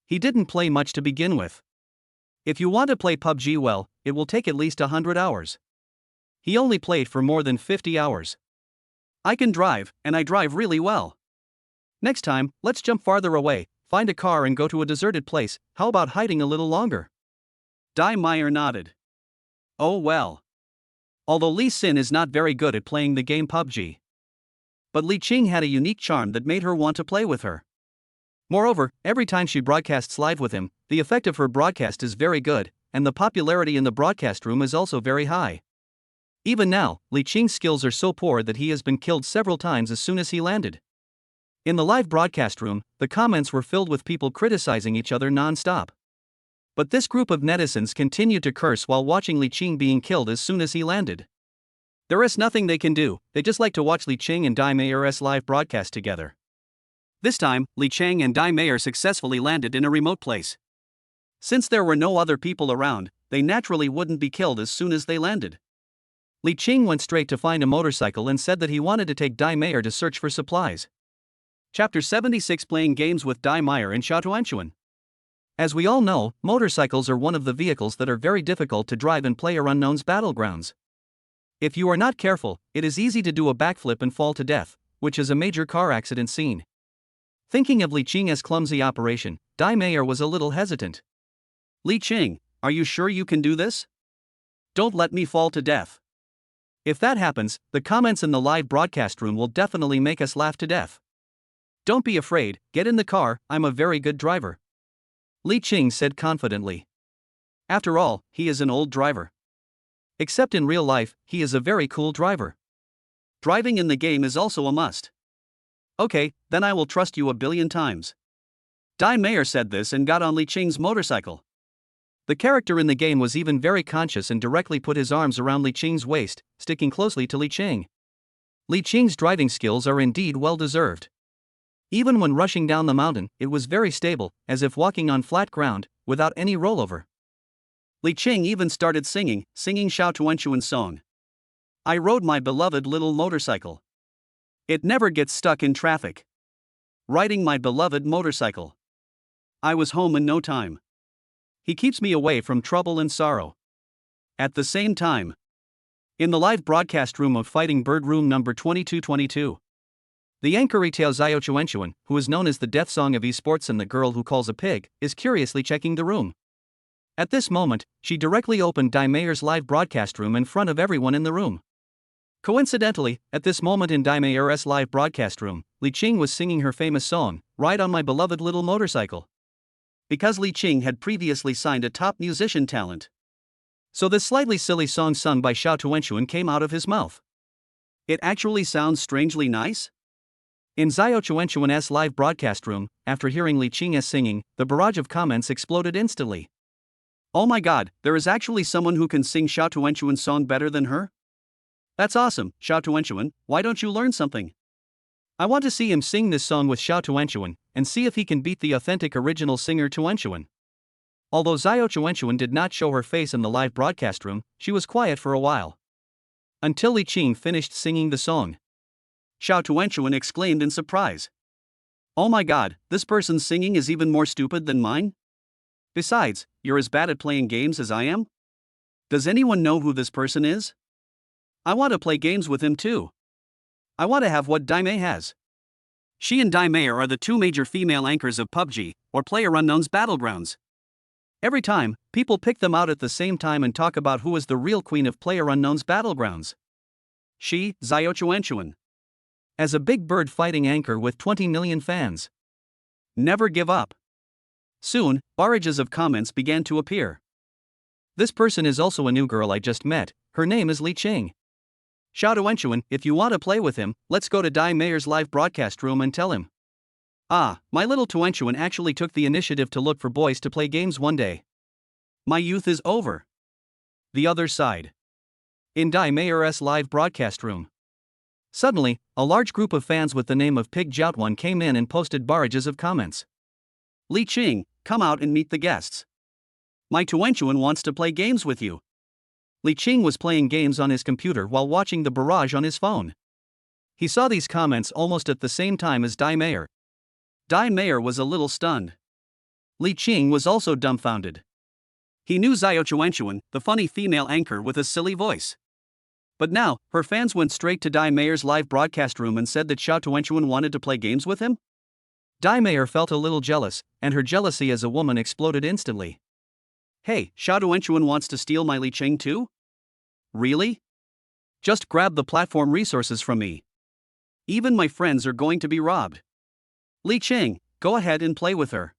He didn't play much to begin with. If you want to play PUBG well, it will take at least 100 hours. He only played for more than 50 hours. I can drive, and I drive really well. Next time, let's jump farther away, find a car and go to a deserted place. How about hiding a little longer? Dai Meier nodded. Oh well. Although Li Xin is not very good at playing the game PUBG. But Li Qing had a unique charm that made her want to play with her. Moreover, every time she broadcasts live with him, the effect of her broadcast is very good, and the popularity in the broadcast room is also very high. Even now, Li Qing's skills are so poor that he has been killed several times as soon as he landed. In the live broadcast room, the comments were filled with people criticizing each other non-stop. But this group of netizens continued to curse while watching Li Qing being killed as soon as he landed. There is nothing they can do, they just like to watch Li Qing and Dai Meier's live broadcast together. This time, Li Chang and Dai Meier successfully landed in a remote place. Since there were no other people around, they naturally wouldn't be killed as soon as they landed. Li Qing went straight to find a motorcycle and said that he wanted to take Dai Meier to search for supplies. Chapter 76, Playing Games with Dai Meier and Xiaushi. As we all know, motorcycles are one of the vehicles that are very difficult to drive in PlayerUnknown's battlegrounds. If you are not careful, it is easy to do a backflip and fall to death, which is a major car accident scene. Thinking of Li Qing's clumsy operation, Dai Meier was a little hesitant. Li Qing, are you sure you can do this? Don't let me fall to death. If that happens, the comments in the live broadcast room will definitely make us laugh to death. Don't be afraid, get in the car, I'm a very good driver. Li Qing said confidently. After all, he is an old driver. Except in real life, he is a very cool driver. Driving in the game is also a must. Okay, then I will trust you a billion times. Dai Meier said this and got on Li Qing's motorcycle. The character in the game was even very conscious and directly put his arms around Li Qing's waist, sticking closely to Li Qing. Li Qing's driving skills are indeed well deserved. Even when rushing down the mountain, it was very stable, as if walking on flat ground, without any rollover. Li Qing even started singing Xiaushi song. I rode my beloved little motorcycle. It never gets stuck in traffic. Riding my beloved motorcycle. I was home in no time. He keeps me away from trouble and sorrow. At the same time, in the live broadcast room of Fighting Bird Room number 2222, the anchor Xiaushi, who is known as the death song of esports and the girl who calls a pig, is curiously checking the room. At this moment, she directly opened Dai Meier's live broadcast room in front of everyone in the room. Coincidentally, at this moment in Dai Meier's live broadcast room, Li Qing was singing her famous song, Ride on My Beloved Little Motorcycle. Because Li Qing had previously signed a top musician talent. So this slightly silly song sung by Xiaushi came out of his mouth. It actually sounds strangely nice. In Xiauxi's live broadcast room, after hearing Li Qing singing, the barrage of comments exploded instantly. Oh my god, there is actually someone who can sing Xiauxi's song better than her? That's awesome, Xiaushi, why don't you learn something? I want to see him sing this song with Xiaushi, and see if he can beat the authentic original singer Tuenshuan. Although Xiaushi did not show her face in the live broadcast room, she was quiet for a while. Until Li Qing finished singing the song. Xiaushi exclaimed in surprise. Oh my god, this person's singing is even more stupid than mine? Besides, you're as bad at playing games as I am? Does anyone know who this person is? I want to play games with him too. I want to have what Daimei has. She and Daimei are the two major female anchors of PUBG, or PlayerUnknown's Battlegrounds. Every time, people pick them out at the same time and talk about who is the real queen of PlayerUnknown's Battlegrounds. She, Xiaushi. As a big bird fighting anchor with 20 million fans. Never give up. Soon, barrages of comments began to appear. This person is also a new girl I just met, her name is Li Qing. Xiaushi, if you want to play with him, let's go to Dai Mayer's live broadcast room and tell him. Ah, my little Tuanchuan actually took the initiative to look for boys to play games one day. My youth is over. The other side. In Dai Mayer's live broadcast room. Suddenly, a large group of fans with the name of Pig Jiaotuan came in and posted barrages of comments. Li Qing, come out and meet the guests. My Tuanchuan wants to play games with you. Li Qing was playing games on his computer while watching the barrage on his phone. He saw these comments almost at the same time as Dai Mayer. Dai Mayer was a little stunned. Li Qing was also dumbfounded. He knew Xiaushi, the funny female anchor with a silly voice. But now, her fans went straight to Dai Mayer's live broadcast room and said that Xiaushi wanted to play games with him? Dai Mayer felt a little jealous, and her jealousy as a woman exploded instantly. Hey, Xiaushi wants to steal my Li Qing too? Really? Just grab the platform resources from me. Even my friends are going to be robbed. Li Qing, go ahead and play with her.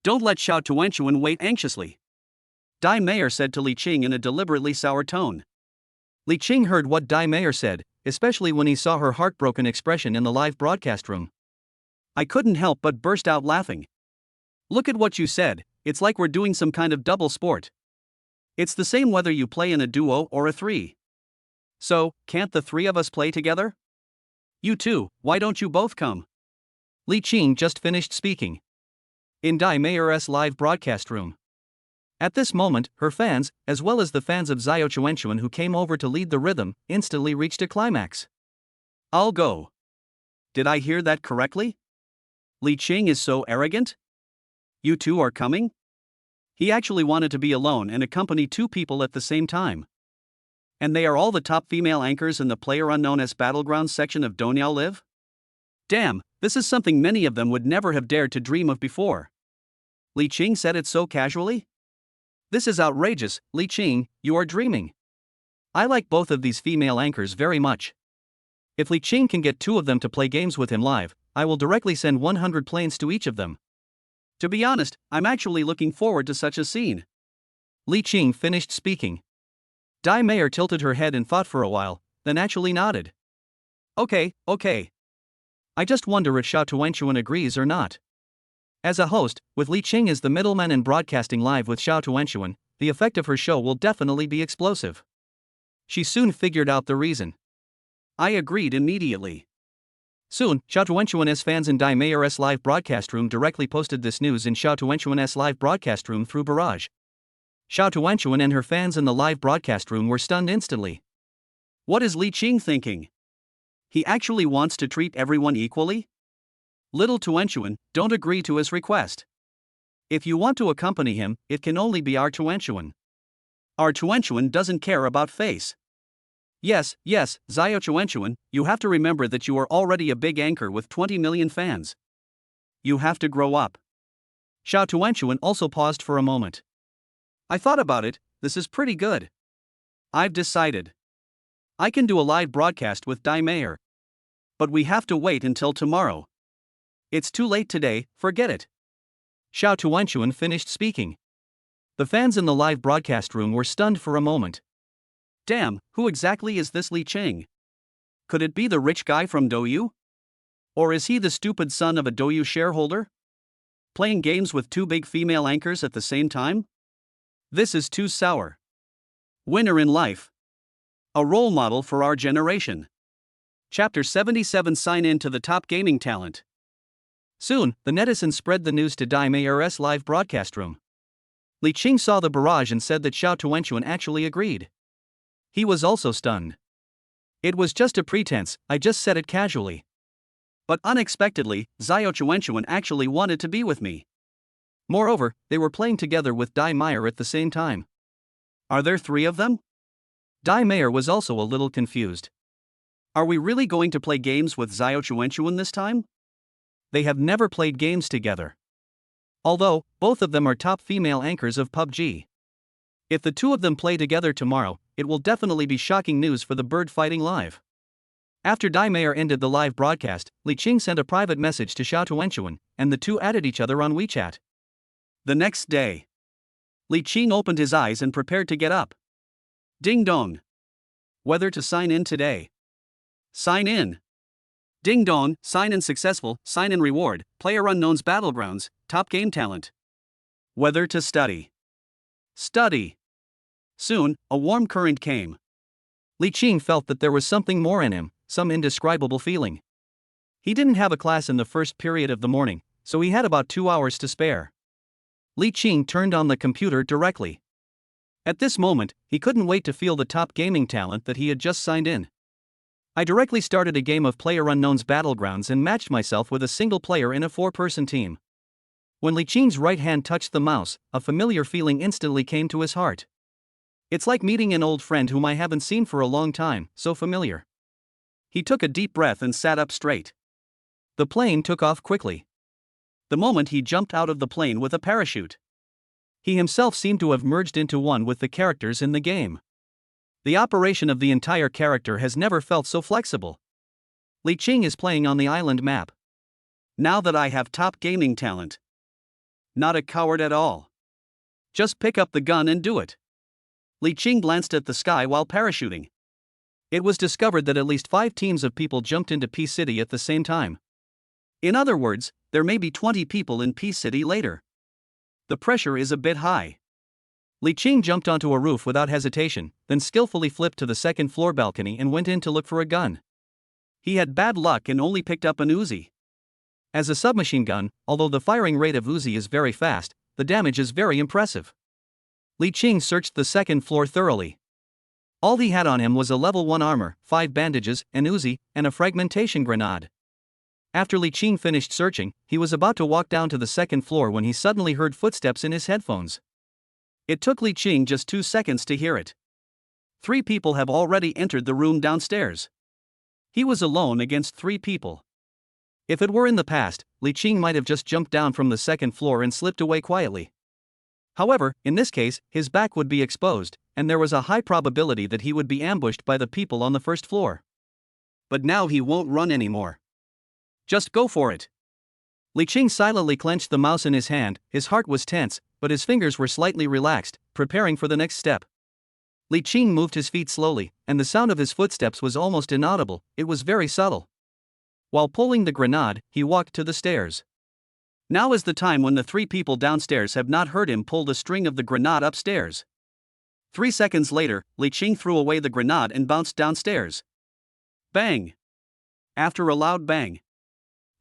Don't let Xiaushi wait anxiously. Dai Mayer said to Li Qing in a deliberately sour tone. Li Qing heard what Dai Mayer said, especially when he saw her heartbroken expression in the live broadcast room. I couldn't help but burst out laughing. Look at what you said, it's like we're doing some kind of double sport. It's the same whether you play in a duo or a three. So, can't the three of us play together? You two, why don't you both come? Li Qing just finished speaking. In Dai Mayer's live broadcast room. At this moment, her fans, as well as the fans of Xiaushi who came over to lead the rhythm, instantly reached a climax. I'll go. Did I hear that correctly? Li Qing is so arrogant? You two are coming? He actually wanted to be alone and accompany two people at the same time. And they are all the top female anchors in the PlayerUnknown's Battlegrounds section of Doniao Live? Damn, this is something many of them would never have dared to dream of before. Li Qing said it so casually? This is outrageous, Li Qing, you are dreaming. I like both of these female anchors very much. If Li Qing can get two of them to play games with him live, I will directly send 100 planes to each of them. To be honest, I'm actually looking forward to such a scene. Li Qing finished speaking. Dai Mayer tilted her head and thought for a while, then actually nodded. Okay. I just wonder if Xiaushi agrees or not. As a host, with Li Qing as the middleman and broadcasting live with Xiaushi, the effect of her show will definitely be explosive. She soon figured out the reason. I agreed immediately. Soon, Xiaushi fans in Dai Mayer's live broadcast room directly posted this news in Xiaushi live broadcast room through barrage. Xiaushi and her fans in the live broadcast room were stunned instantly. What is Li Qing thinking? He actually wants to treat everyone equally? Little Tuanchuan, don't agree to his request. If you want to accompany him, it can only be our Tuanchuan. Our Tuanchuan doesn't care about face. Yes, Xiaushi, you have to remember that you are already a big anchor with 20 million fans. You have to grow up. Xiaushi also paused for a moment. I thought about it, this is pretty good. I've decided. I can do a live broadcast with Dai Mayer. But we have to wait until tomorrow. It's too late today, forget it. Xiaushi finished speaking. The fans in the live broadcast room were stunned for a moment. Damn, who exactly is this Li Qing? Could it be the rich guy from Douyu? Or is he the stupid son of a Douyu shareholder? Playing games with two big female anchors at the same time? This is too sour. Winner in life. A role model for our generation. Chapter 77 Sign in to the top gaming talent. Soon, the netizens spread the news to Dai Mayer's live broadcast room. Li Qing saw the barrage and said that Xiaushi actually agreed. He was also stunned. It was just a pretense, I just said it casually. But unexpectedly, Xiaushi actually wanted to be with me. Moreover, they were playing together with Dai Mayer at the same time. Are there 3 of them? Dai Mayer was also a little confused. Are we really going to play games with Xiaushi this time? They have never played games together. Although, both of them are top female anchors of PUBG. If the 2 of them play together tomorrow, it will definitely be shocking news for the bird fighting live. After Dai Mayer ended the live broadcast, Li Qing sent a private message to Xiaushi, and the 2 added each other on WeChat. The next day, Li Qing opened his eyes and prepared to get up. Ding dong. Whether to sign in today. Sign in. Ding dong, sign in successful, sign in reward, PlayerUnknown's Battlegrounds, top game talent. Whether to study. Study. Soon, a warm current came. Li Qing felt that there was something more in him, some indescribable feeling. He didn't have a class in the first period of the morning, so he had about 2 hours to spare. Li Qing turned on the computer directly. At this moment, he couldn't wait to feel the top gaming talent that he had just signed in. I directly started a game of PlayerUnknown's Battlegrounds and matched myself with a single player in a 4-person team. When Li Qing's right hand touched the mouse, a familiar feeling instantly came to his heart. It's like meeting an old friend whom I haven't seen for a long time, so familiar. He took a deep breath and sat up straight. The plane took off quickly. The moment he jumped out of the plane with a parachute. He himself seemed to have merged into one with the characters in the game. The operation of the entire character has never felt so flexible. Li Qing is playing on the island map. Now that I have top gaming talent. Not a coward at all. Just pick up the gun and do it. Li Qing glanced at the sky while parachuting. It was discovered that at least 5 teams of people jumped into Peace City at the same time. In other words, there may be 20 people in Peace City later. The pressure is a bit high. Li Qing jumped onto a roof without hesitation, then skillfully flipped to the second-floor balcony and went in to look for a gun. He had bad luck and only picked up an Uzi. As a submachine gun, although the firing rate of Uzi is very fast, the damage is very impressive. Li Qing searched the second floor thoroughly. All he had on him was a level 1 armor, 5 bandages, an Uzi, and a fragmentation grenade. After Li Qing finished searching, he was about to walk down to the second floor when he suddenly heard footsteps in his headphones. It took Li Qing just 2 seconds to hear it. 3 people have already entered the room downstairs. He was alone against 3 people. If it were in the past, Li Qing might have just jumped down from the second floor and slipped away quietly. However, in this case, his back would be exposed, and there was a high probability that he would be ambushed by the people on the first floor. But now he won't run anymore. Just go for it. Li Qing silently clenched the mouse in his hand, his heart was tense, but his fingers were slightly relaxed, preparing for the next step. Li Qing moved his feet slowly, and the sound of his footsteps was almost inaudible, it was very subtle. While pulling the grenade, he walked to the stairs. Now is the time when the 3 people downstairs have not heard him pull the string of the grenade upstairs. 3 seconds later, Li Qing threw away the grenade and bounced downstairs. Bang! After a loud bang.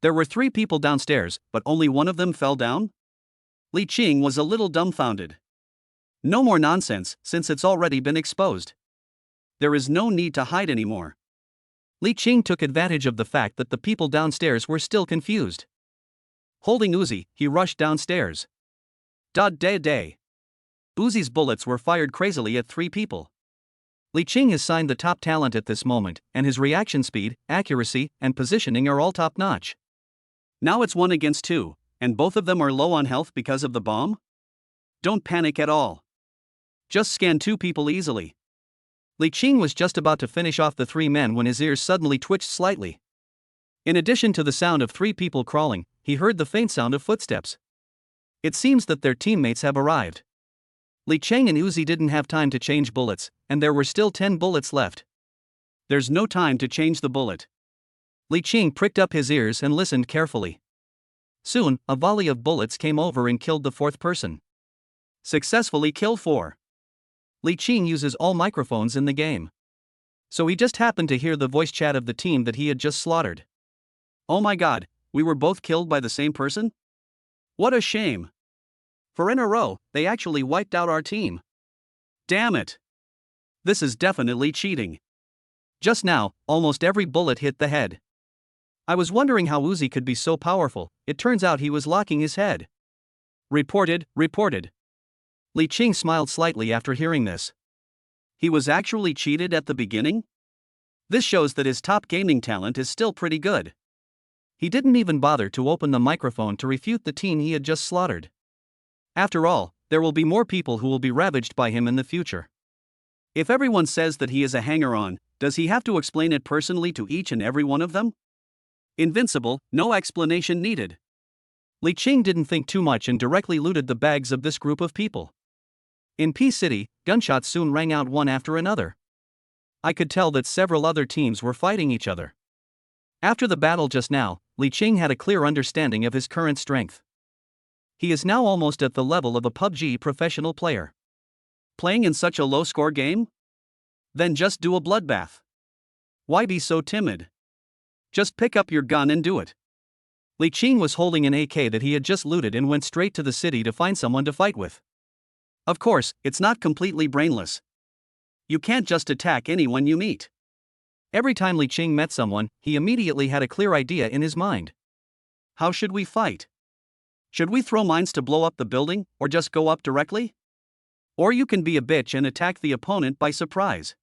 There were 3 people downstairs, but only one of them fell down? Li Qing was a little dumbfounded. No more nonsense, since it's already been exposed. There is no need to hide anymore. Li Qing took advantage of the fact that the people downstairs were still confused. Holding Uzi, he rushed downstairs. Day. Uzi's bullets were fired crazily at 3 people. Li Qing is signed the top talent at this moment, and his reaction speed, accuracy, and positioning are all top-notch. Now it's 1 against 2, and both of them are low on health because of the bomb? Don't panic at all. Just scan 2 people easily. Li Qing was just about to finish off the 3 men when his ears suddenly twitched slightly. In addition to the sound of 3 people crawling, he heard the faint sound of footsteps. It seems that their teammates have arrived. Li Qing and Uzi didn't have time to change bullets, and there were still 10 bullets left. There's no time to change the bullet. Li Qing pricked up his ears and listened carefully. Soon, a volley of bullets came over and killed the 4th person. Successfully killed 4. Li Qing uses all microphones in the game. So he just happened to hear the voice chat of the team that he had just slaughtered. Oh my god, we were both killed by the same person? What a shame. For in a row, they actually wiped out our team. Damn it. This is definitely cheating. Just now, almost every bullet hit the head. I was wondering how Uzi could be so powerful, it turns out he was locking his head. Reported. Li Qing smiled slightly after hearing this. He was actually cheated at the beginning? This shows that his top gaming talent is still pretty good. He didn't even bother to open the microphone to refute the teen he had just slaughtered. After all, there will be more people who will be ravaged by him in the future. If everyone says that he is a hanger-on, does he have to explain it personally to each and every one of them? Invincible, no explanation needed. Li Qing didn't think too much and directly looted the bags of this group of people. In P City, gunshots soon rang out one after another. I could tell that several other teams were fighting each other. After the battle just now, Li Qing had a clear understanding of his current strength. He is now almost at the level of a PUBG professional player. Playing in such a low-score game? Then just do a bloodbath. Why be so timid? Just pick up your gun and do it. Li Qing was holding an AK that he had just looted and went straight to the city to find someone to fight with. Of course, it's not completely brainless. You can't just attack anyone you meet. Every time Li Qing met someone, he immediately had a clear idea in his mind. How should we fight? Should we throw mines to blow up the building, or just go up directly? Or you can be a bitch and attack the opponent by surprise.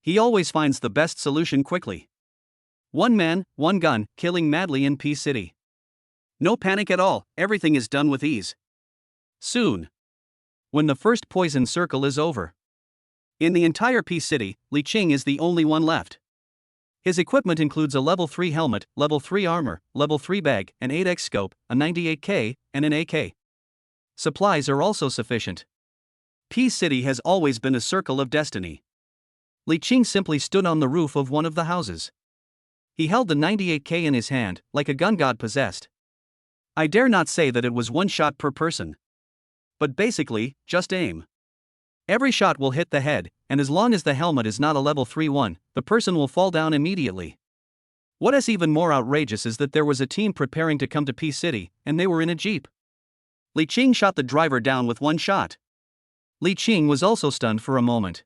He always finds the best solution quickly. One man, one gun, killing madly in P City. No panic at all, everything is done with ease. Soon. When the first poison circle is over. In the entire P City, Li Qing is the only one left. His equipment includes a level 3 helmet, level 3 armor, level 3 bag, an 8x scope, a 98K, and an AK. Supplies are also sufficient. P City has always been a circle of destiny. Li Qing simply stood on the roof of one of the houses. He held the 98K in his hand, like a gun god possessed. I dare not say that it was one shot per person. But basically, just aim. Every shot will hit the head, and as long as the helmet is not a level 3-1, the person will fall down immediately. What is even more outrageous is that there was a team preparing to come to P City, and they were in a jeep. Li Qing shot the driver down with one shot. Li Qing was also stunned for a moment.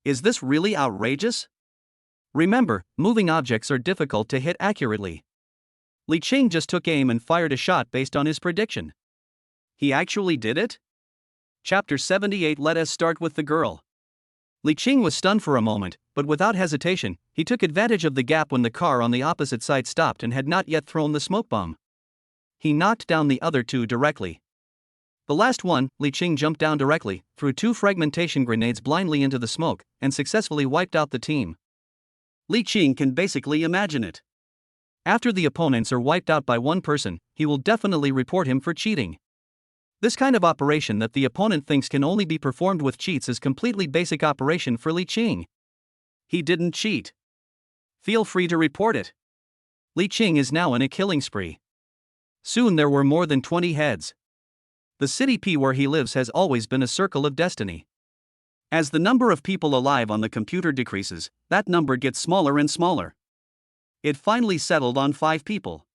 Is this really outrageous? Remember, moving objects are difficult to hit accurately. Li Qing just took aim and fired a shot based on his prediction. He actually did it? Chapter 78. Let us start with the girl. Li Qing was stunned for a moment, but without hesitation, he took advantage of the gap when the car on the opposite side stopped and had not yet thrown the smoke bomb. He knocked down the other two directly. The last one, Li Qing jumped down directly, threw 2 fragmentation grenades blindly into the smoke, and successfully wiped out the team. Li Qing can basically imagine it. After the opponents are wiped out by one person, he will definitely report him for cheating. This kind of operation that the opponent thinks can only be performed with cheats is completely basic operation for Li Qing. He didn't cheat. Feel free to report it. Li Qing is now in a killing spree. Soon there were more than 20 heads. The city P where he lives has always been a circle of destiny. As the number of people alive on the computer decreases, that number gets smaller and smaller. It finally settled on 5 people.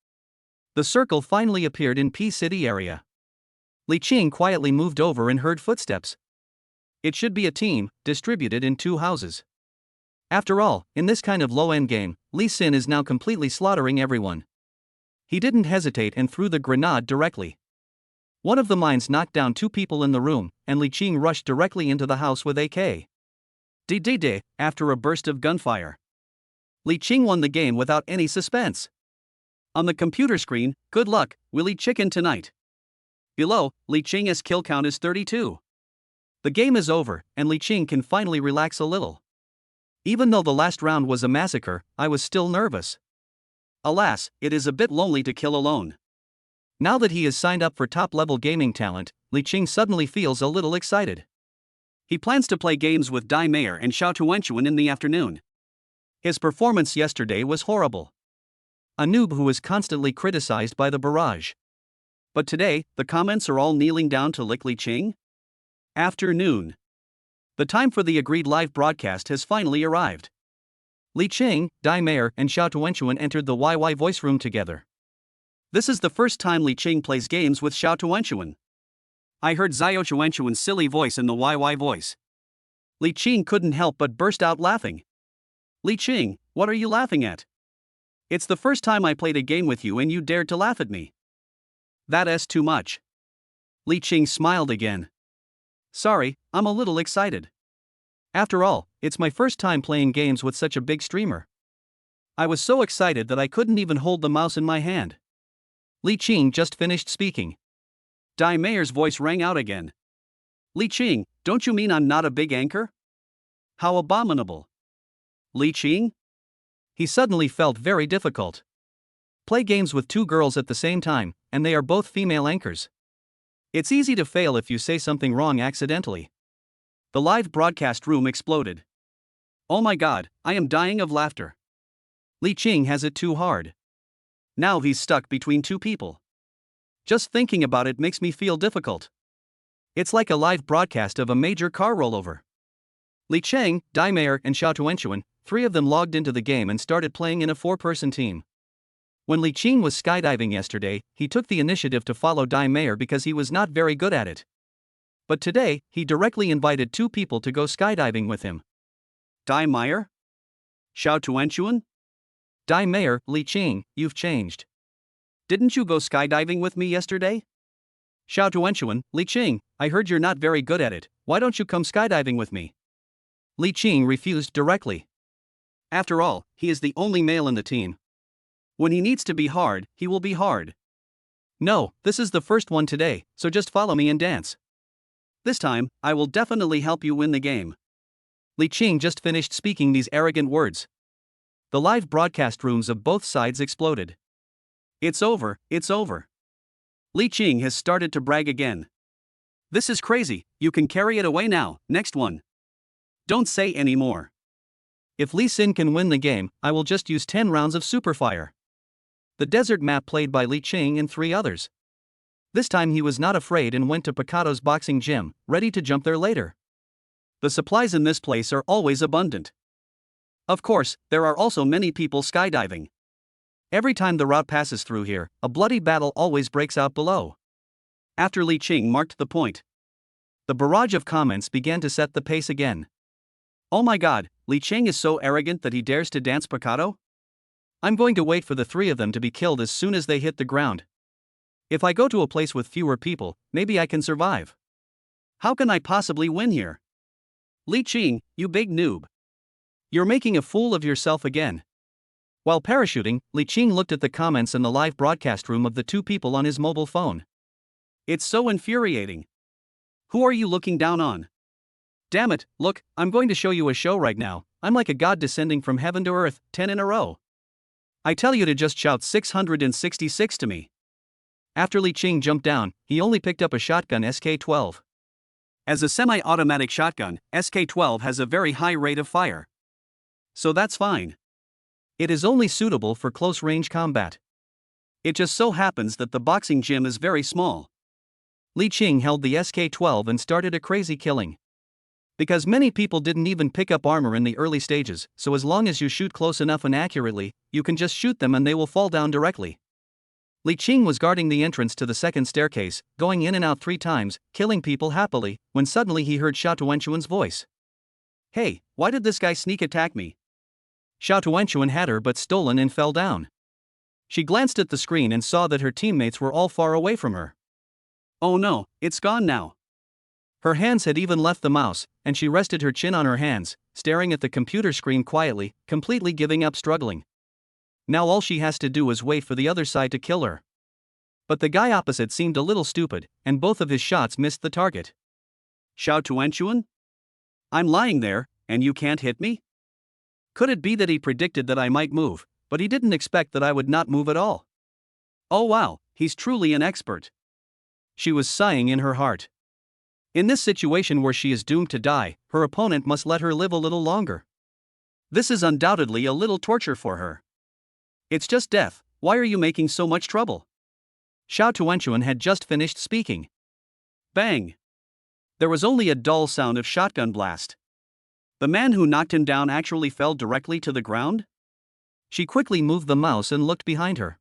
The circle finally appeared in P City area. Li Qing quietly moved over and heard footsteps. It should be a team, distributed in 2 houses. After all, in this kind of low-end game, Li Xin is now completely slaughtering everyone. He didn't hesitate and threw the grenade directly. One of the mines knocked down 2 people in the room, and Li Qing rushed directly into the house with AK. After a burst of gunfire. Li Qing won the game without any suspense. On the computer screen, good luck, we'll eat chicken tonight. Below, Li Qing's kill count is 32. The game is over, and Li Qing can finally relax a little. Even though the last round was a massacre, I was still nervous. Alas, it is a bit lonely to kill alone. Now that he is signed up for top-level gaming talent, Li Qing suddenly feels a little excited. He plans to play games with Dai Meier and Xiaushi in the afternoon. His performance yesterday was horrible. A noob who is constantly criticized by the barrage. But today, the comments are all kneeling down to lick Li Qing? Afternoon. The time for the agreed live broadcast has finally arrived. Li Qing, Dai Meier, and Xiaushi entered the YY voice room together. This is the first time Li Qing plays games with Xiaushi. I heard Xiaoshuen's silly voice in the YY voice. Li Qing couldn't help but burst out laughing. Li Qing, what are you laughing at? It's the first time I played a game with you and you dared to laugh at me. That's too much. Li Qing smiled again. Sorry, I'm a little excited. After all, it's my first time playing games with such a big streamer. I was so excited that I couldn't even hold the mouse in my hand. Li Qing just finished speaking. Dai Mayer's voice rang out again. Li Qing, don't you mean I'm not a big anchor? How abominable. Li Qing? He suddenly felt very difficult. Play games with two girls at the same time, and they are both female anchors. It's easy to fail if you say something wrong accidentally. The live broadcast room exploded. Oh my god, I am dying of laughter. Li Qing has it too hard. Now he's stuck between two people. Just thinking about it makes me feel difficult. It's like a live broadcast of a major car rollover. Li Cheng, Dai Meier, and Xiao Tuanchuan, three of them logged into the game and started playing in a four-person team. When Li Qing was skydiving yesterday, he took the initiative to follow Dai Meier because he was not very good at it. But today, he directly invited two people to go skydiving with him. Dai Meier? Xiao Tuanchuan? Dai Meier, Li Qing, you've changed. Didn't you go skydiving with me yesterday? Xiao Tuanchuan, Li Qing, I heard you're not very good at it, why don't you come skydiving with me? Li Qing refused directly. After all, he is the only male in the team. When he needs to be hard, he will be hard. No, this is the first one today, so just follow me and dance. This time, I will definitely help you win the game. Li Qing just finished speaking these arrogant words. The live broadcast rooms of both sides exploded. It's over, it's over. Li Qing has started to brag again. This is crazy, you can carry it away now, next one. Don't say any more. If Li Xin can win the game, I will just use 10 rounds of Superfire. The desert map played by Li Qing and three others. This time he was not afraid and went to Picato's boxing gym, ready to jump there later. The supplies in this place are always abundant. Of course, there are also many people skydiving. Every time the route passes through here, a bloody battle always breaks out below. After Li Qing marked the point, the barrage of comments began to set the pace again. Oh my god, Li Qing is so arrogant that he dares to dance Picato? I'm going to wait for the three of them to be killed as soon as they hit the ground. If I go to a place with fewer people, maybe I can survive. How can I possibly win here? Li Qing, you big noob. You're making a fool of yourself again. While parachuting, Li Qing looked at the comments in the live broadcast room of the two people on his mobile phone. It's so infuriating. Who are you looking down on? Damn it, look, I'm going to show you a show right now. I'm like a god descending from heaven to earth, 10 in a row. I tell you to just shout 666 to me. After Li Qing jumped down, he only picked up a shotgun SK-12. As a semi-automatic shotgun, SK-12 has a very high rate of fire. So that's fine. It is only suitable for close-range combat. It just so happens that the boxing gym is very small. Li Qing held the SK-12 and started a crazy killing. Because many people didn't even pick up armor in the early stages, so as long as you shoot close enough and accurately, you can just shoot them and they will fall down directly. Li Qing was guarding the entrance to the second staircase, going in and out 3 times, killing people happily, when suddenly he heard Xiao Tuanchuan's voice. Hey, why did this guy sneak attack me? Xiao Tuanchuan had her but stolen and fell down. She glanced at the screen and saw that her teammates were all far away from her. Oh no, it's gone now. Her hands had even left the mouse, and she rested her chin on her hands, staring at the computer screen quietly, completely giving up struggling. Now all she has to do is wait for the other side to kill her. But the guy opposite seemed a little stupid, and both of his shots missed the target. Xiao Tuanchuan? I'm lying there, and you can't hit me? Could it be that he predicted that I might move, but he didn't expect that I would not move at all? Oh wow, he's truly an expert. She was sighing in her heart. In this situation where she is doomed to die, her opponent must let her live a little longer. This is undoubtedly a little torture for her. It's just death, why are you making so much trouble? Xiao Tuanchuan had just finished speaking. Bang! There was only a dull sound of shotgun blast. The man who knocked him down actually fell directly to the ground? She quickly moved the mouse and looked behind her.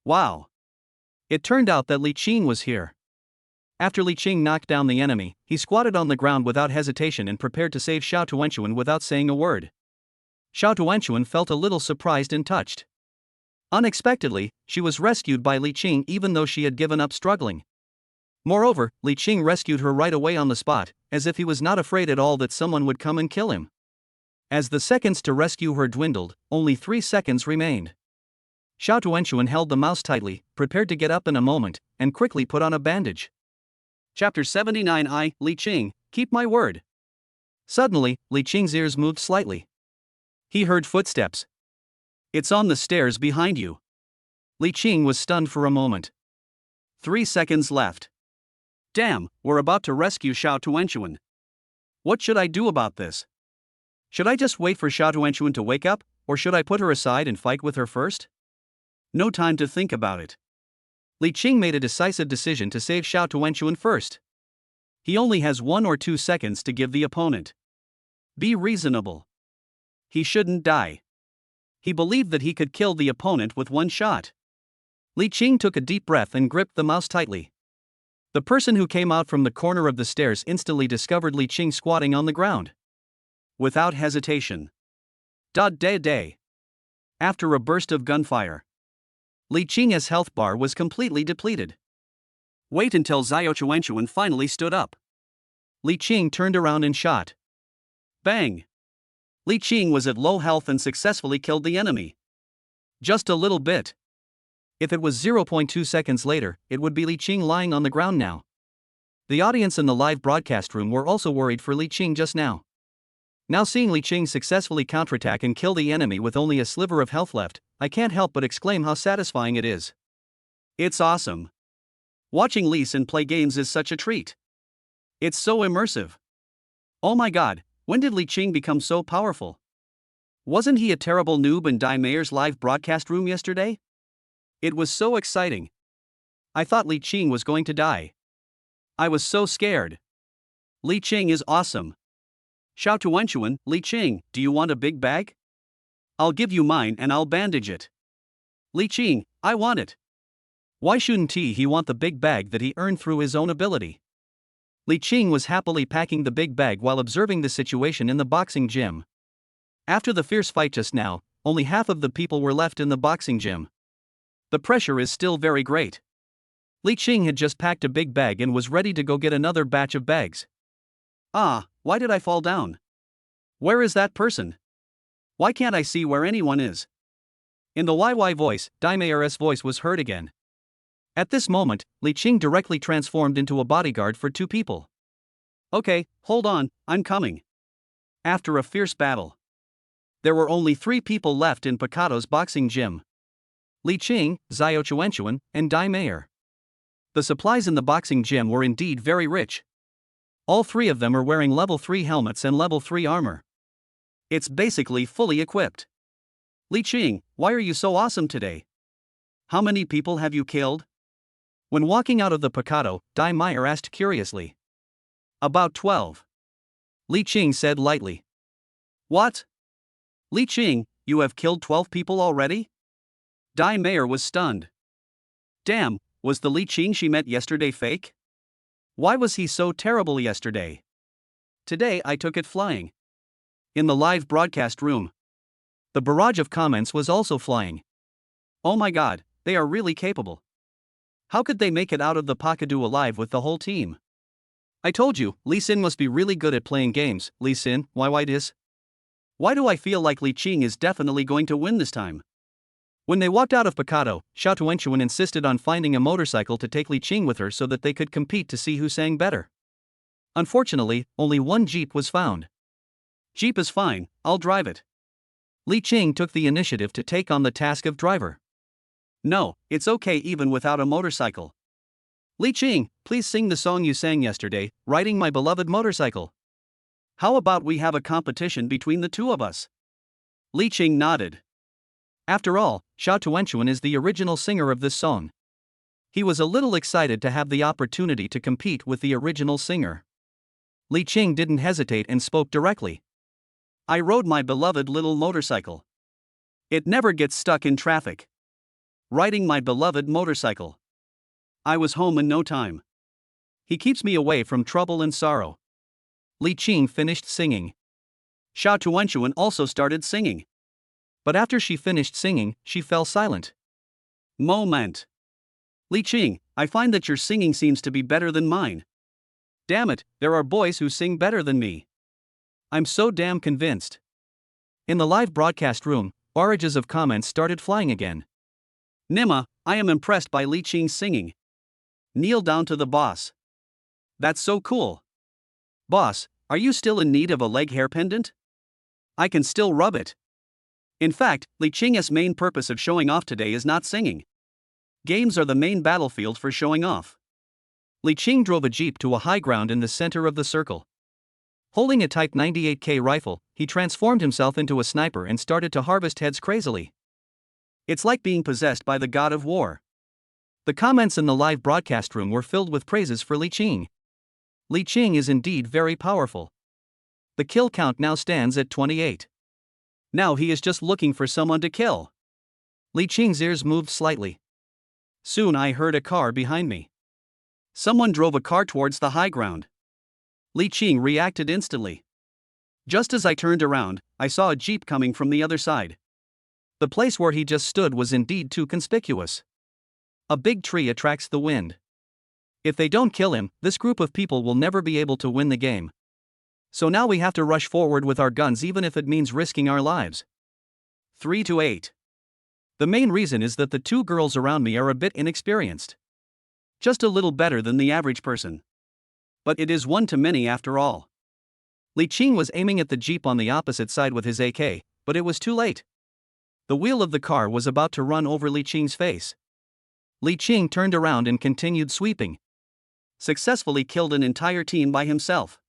Wow! It turned out that Li Qing was here. After Li Qing knocked down the enemy, he squatted on the ground without hesitation and prepared to save Xiao Tuanchuan without saying a word. Xiao Tuanchuan felt a little surprised and touched. Unexpectedly, she was rescued by Li Qing even though she had given up struggling. Moreover, Li Qing rescued her right away on the spot, as if he was not afraid at all that someone would come and kill him. As the seconds to rescue her dwindled, only 3 seconds remained. Xiao Tuanchuan held the mouse tightly, prepared to get up in a moment, and quickly put on a bandage. Chapter 79 Li Qing, keep my word. Suddenly, Li Qing's ears moved slightly. He heard footsteps. It's on the stairs behind you. Li Qing was stunned for a moment. 3 seconds left. Damn, we're about to rescue Xiao Tuanchuan. What should I do about this? Should I just wait for Xiao Tuanchuan to wake up, or should I put her aside and fight with her first? No time to think about it. Li Qing made a decisive decision to save Xiao Tuanchuan first. He only has 1 or 2 seconds to give the opponent. Be reasonable. He shouldn't die. He believed that he could kill the opponent with 1 shot. Li Qing took a deep breath and gripped the mouse tightly. The person who came out from the corner of the stairs instantly discovered Li Qing squatting on the ground. Without hesitation. Day. After a burst of gunfire, Li Qing's health bar was completely depleted. Wait until Xiao Tuanchuan finally stood up. Li Qing turned around and shot. Bang! Li Qing was at low health and successfully killed the enemy. Just a little bit. If it was 0.2 seconds later, it would be Li Qing lying on the ground now. The audience in the live broadcast room were also worried for Li Qing just now. Now seeing Li Qing successfully counterattack and kill the enemy with only a sliver of health left, I can't help but exclaim how satisfying it is. It's awesome. Watching Lee Sin play games is such a treat. It's so immersive. Oh my god, when did Li Qing become so powerful? Wasn't he a terrible noob in Dai Mayer's live broadcast room yesterday? It was so exciting. I thought Li Qing was going to die. I was so scared. Li Qing is awesome. Xiao Tuanchuan, Li Qing, do you want a big bag? I'll give you mine and I'll bandage it. Li Qing, I want it. Why shouldn't he want the big bag that he earned through his own ability? Li Qing was happily packing the big bag while observing the situation in the boxing gym. After the fierce fight just now, only half of the people were left in the boxing gym. The pressure is still very great. Li Qing had just packed a big bag and was ready to go get another batch of bags. Ah, why did I fall down? Where is that person? Why can't I see where anyone is? In the YY voice, Dai Mayer's voice was heard again. At this moment, Li Qing directly transformed into a bodyguard for 2 people. Okay, hold on, I'm coming. After a fierce battle, there were only 3 people left in Picato's boxing gym. Li Qing, Xiao Tuanchuan, and Dai Mayer. The supplies in the boxing gym were indeed very rich. All 3 of them are wearing level 3 helmets and level 3 armor. It's basically fully equipped. Li Qing, why are you so awesome today? How many people have you killed? When walking out of the Picato, Dai Mayer asked curiously. About 12. Li Qing said lightly. What? Li Qing, you have killed 12 people already? Dai Mayer was stunned. Damn, was the Li Qing she met yesterday fake? Why was he so terrible yesterday? Today I took it flying. In the live broadcast room, the barrage of comments was also flying. Oh my god, they are really capable. How could they make it out of the Pakadu alive with the whole team? I told you, Li Sin must be really good at playing games. Li Sin, why this? Why do I feel like Li Qing is definitely going to win this time? When they walked out of Picado, Xiao Tuanchuan insisted on finding a motorcycle to take Li Qing with her so that they could compete to see who sang better. Unfortunately, only 1 jeep was found. Jeep is fine, I'll drive it. Li Qing took the initiative to take on the task of driver. No, it's okay even without a motorcycle. Li Qing, please sing the song you sang yesterday, Riding My Beloved Motorcycle. How about we have a competition between the 2 of us? Li Qing nodded. After all, Xiao Tuanchuan is the original singer of this song. He was a little excited to have the opportunity to compete with the original singer. Li Qing didn't hesitate and spoke directly. I rode my beloved little motorcycle. It never gets stuck in traffic. Riding my beloved motorcycle. I was home in no time. He keeps me away from trouble and sorrow. Li Qing finished singing. Xiao Tuanchuan also started singing. But after she finished singing, she fell silent. Moment. Li Qing, I find that your singing seems to be better than mine. Damn it, there are boys who sing better than me. I'm so damn convinced. In the live broadcast room, barrages of comments started flying again. Nima, I am impressed by Li Qing's singing. Kneel down to the boss. That's so cool. Boss, are you still in need of a leg hair pendant? I can still rub it. In fact, Li Qing's main purpose of showing off today is not singing. Games are the main battlefield for showing off. Li Qing drove a jeep to a high ground in the center of the circle. Holding a Type 98K rifle, he transformed himself into a sniper and started to harvest heads crazily. It's like being possessed by the god of war. The comments in the live broadcast room were filled with praises for Li Qing. Li Qing is indeed very powerful. The kill count now stands at 28. Now he is just looking for someone to kill. Li Qing's ears moved slightly. Soon I heard a car behind me. Someone drove a car towards the high ground. Li Qing reacted instantly. Just as I turned around, I saw a jeep coming from the other side. The place where he just stood was indeed too conspicuous. A big tree attracts the wind. If they don't kill him, this group of people will never be able to win the game. So now we have to rush forward with our guns even if it means risking our lives. 3-8. The main reason is that the two girls around me are a bit inexperienced. Just a little better than the average person. But it is one to many after all. Li Qing was aiming at the jeep on the opposite side with his AK, but it was too late. The wheel of the car was about to run over Li Qing's face. Li Qing turned around and continued sweeping. Successfully killed an entire team by himself.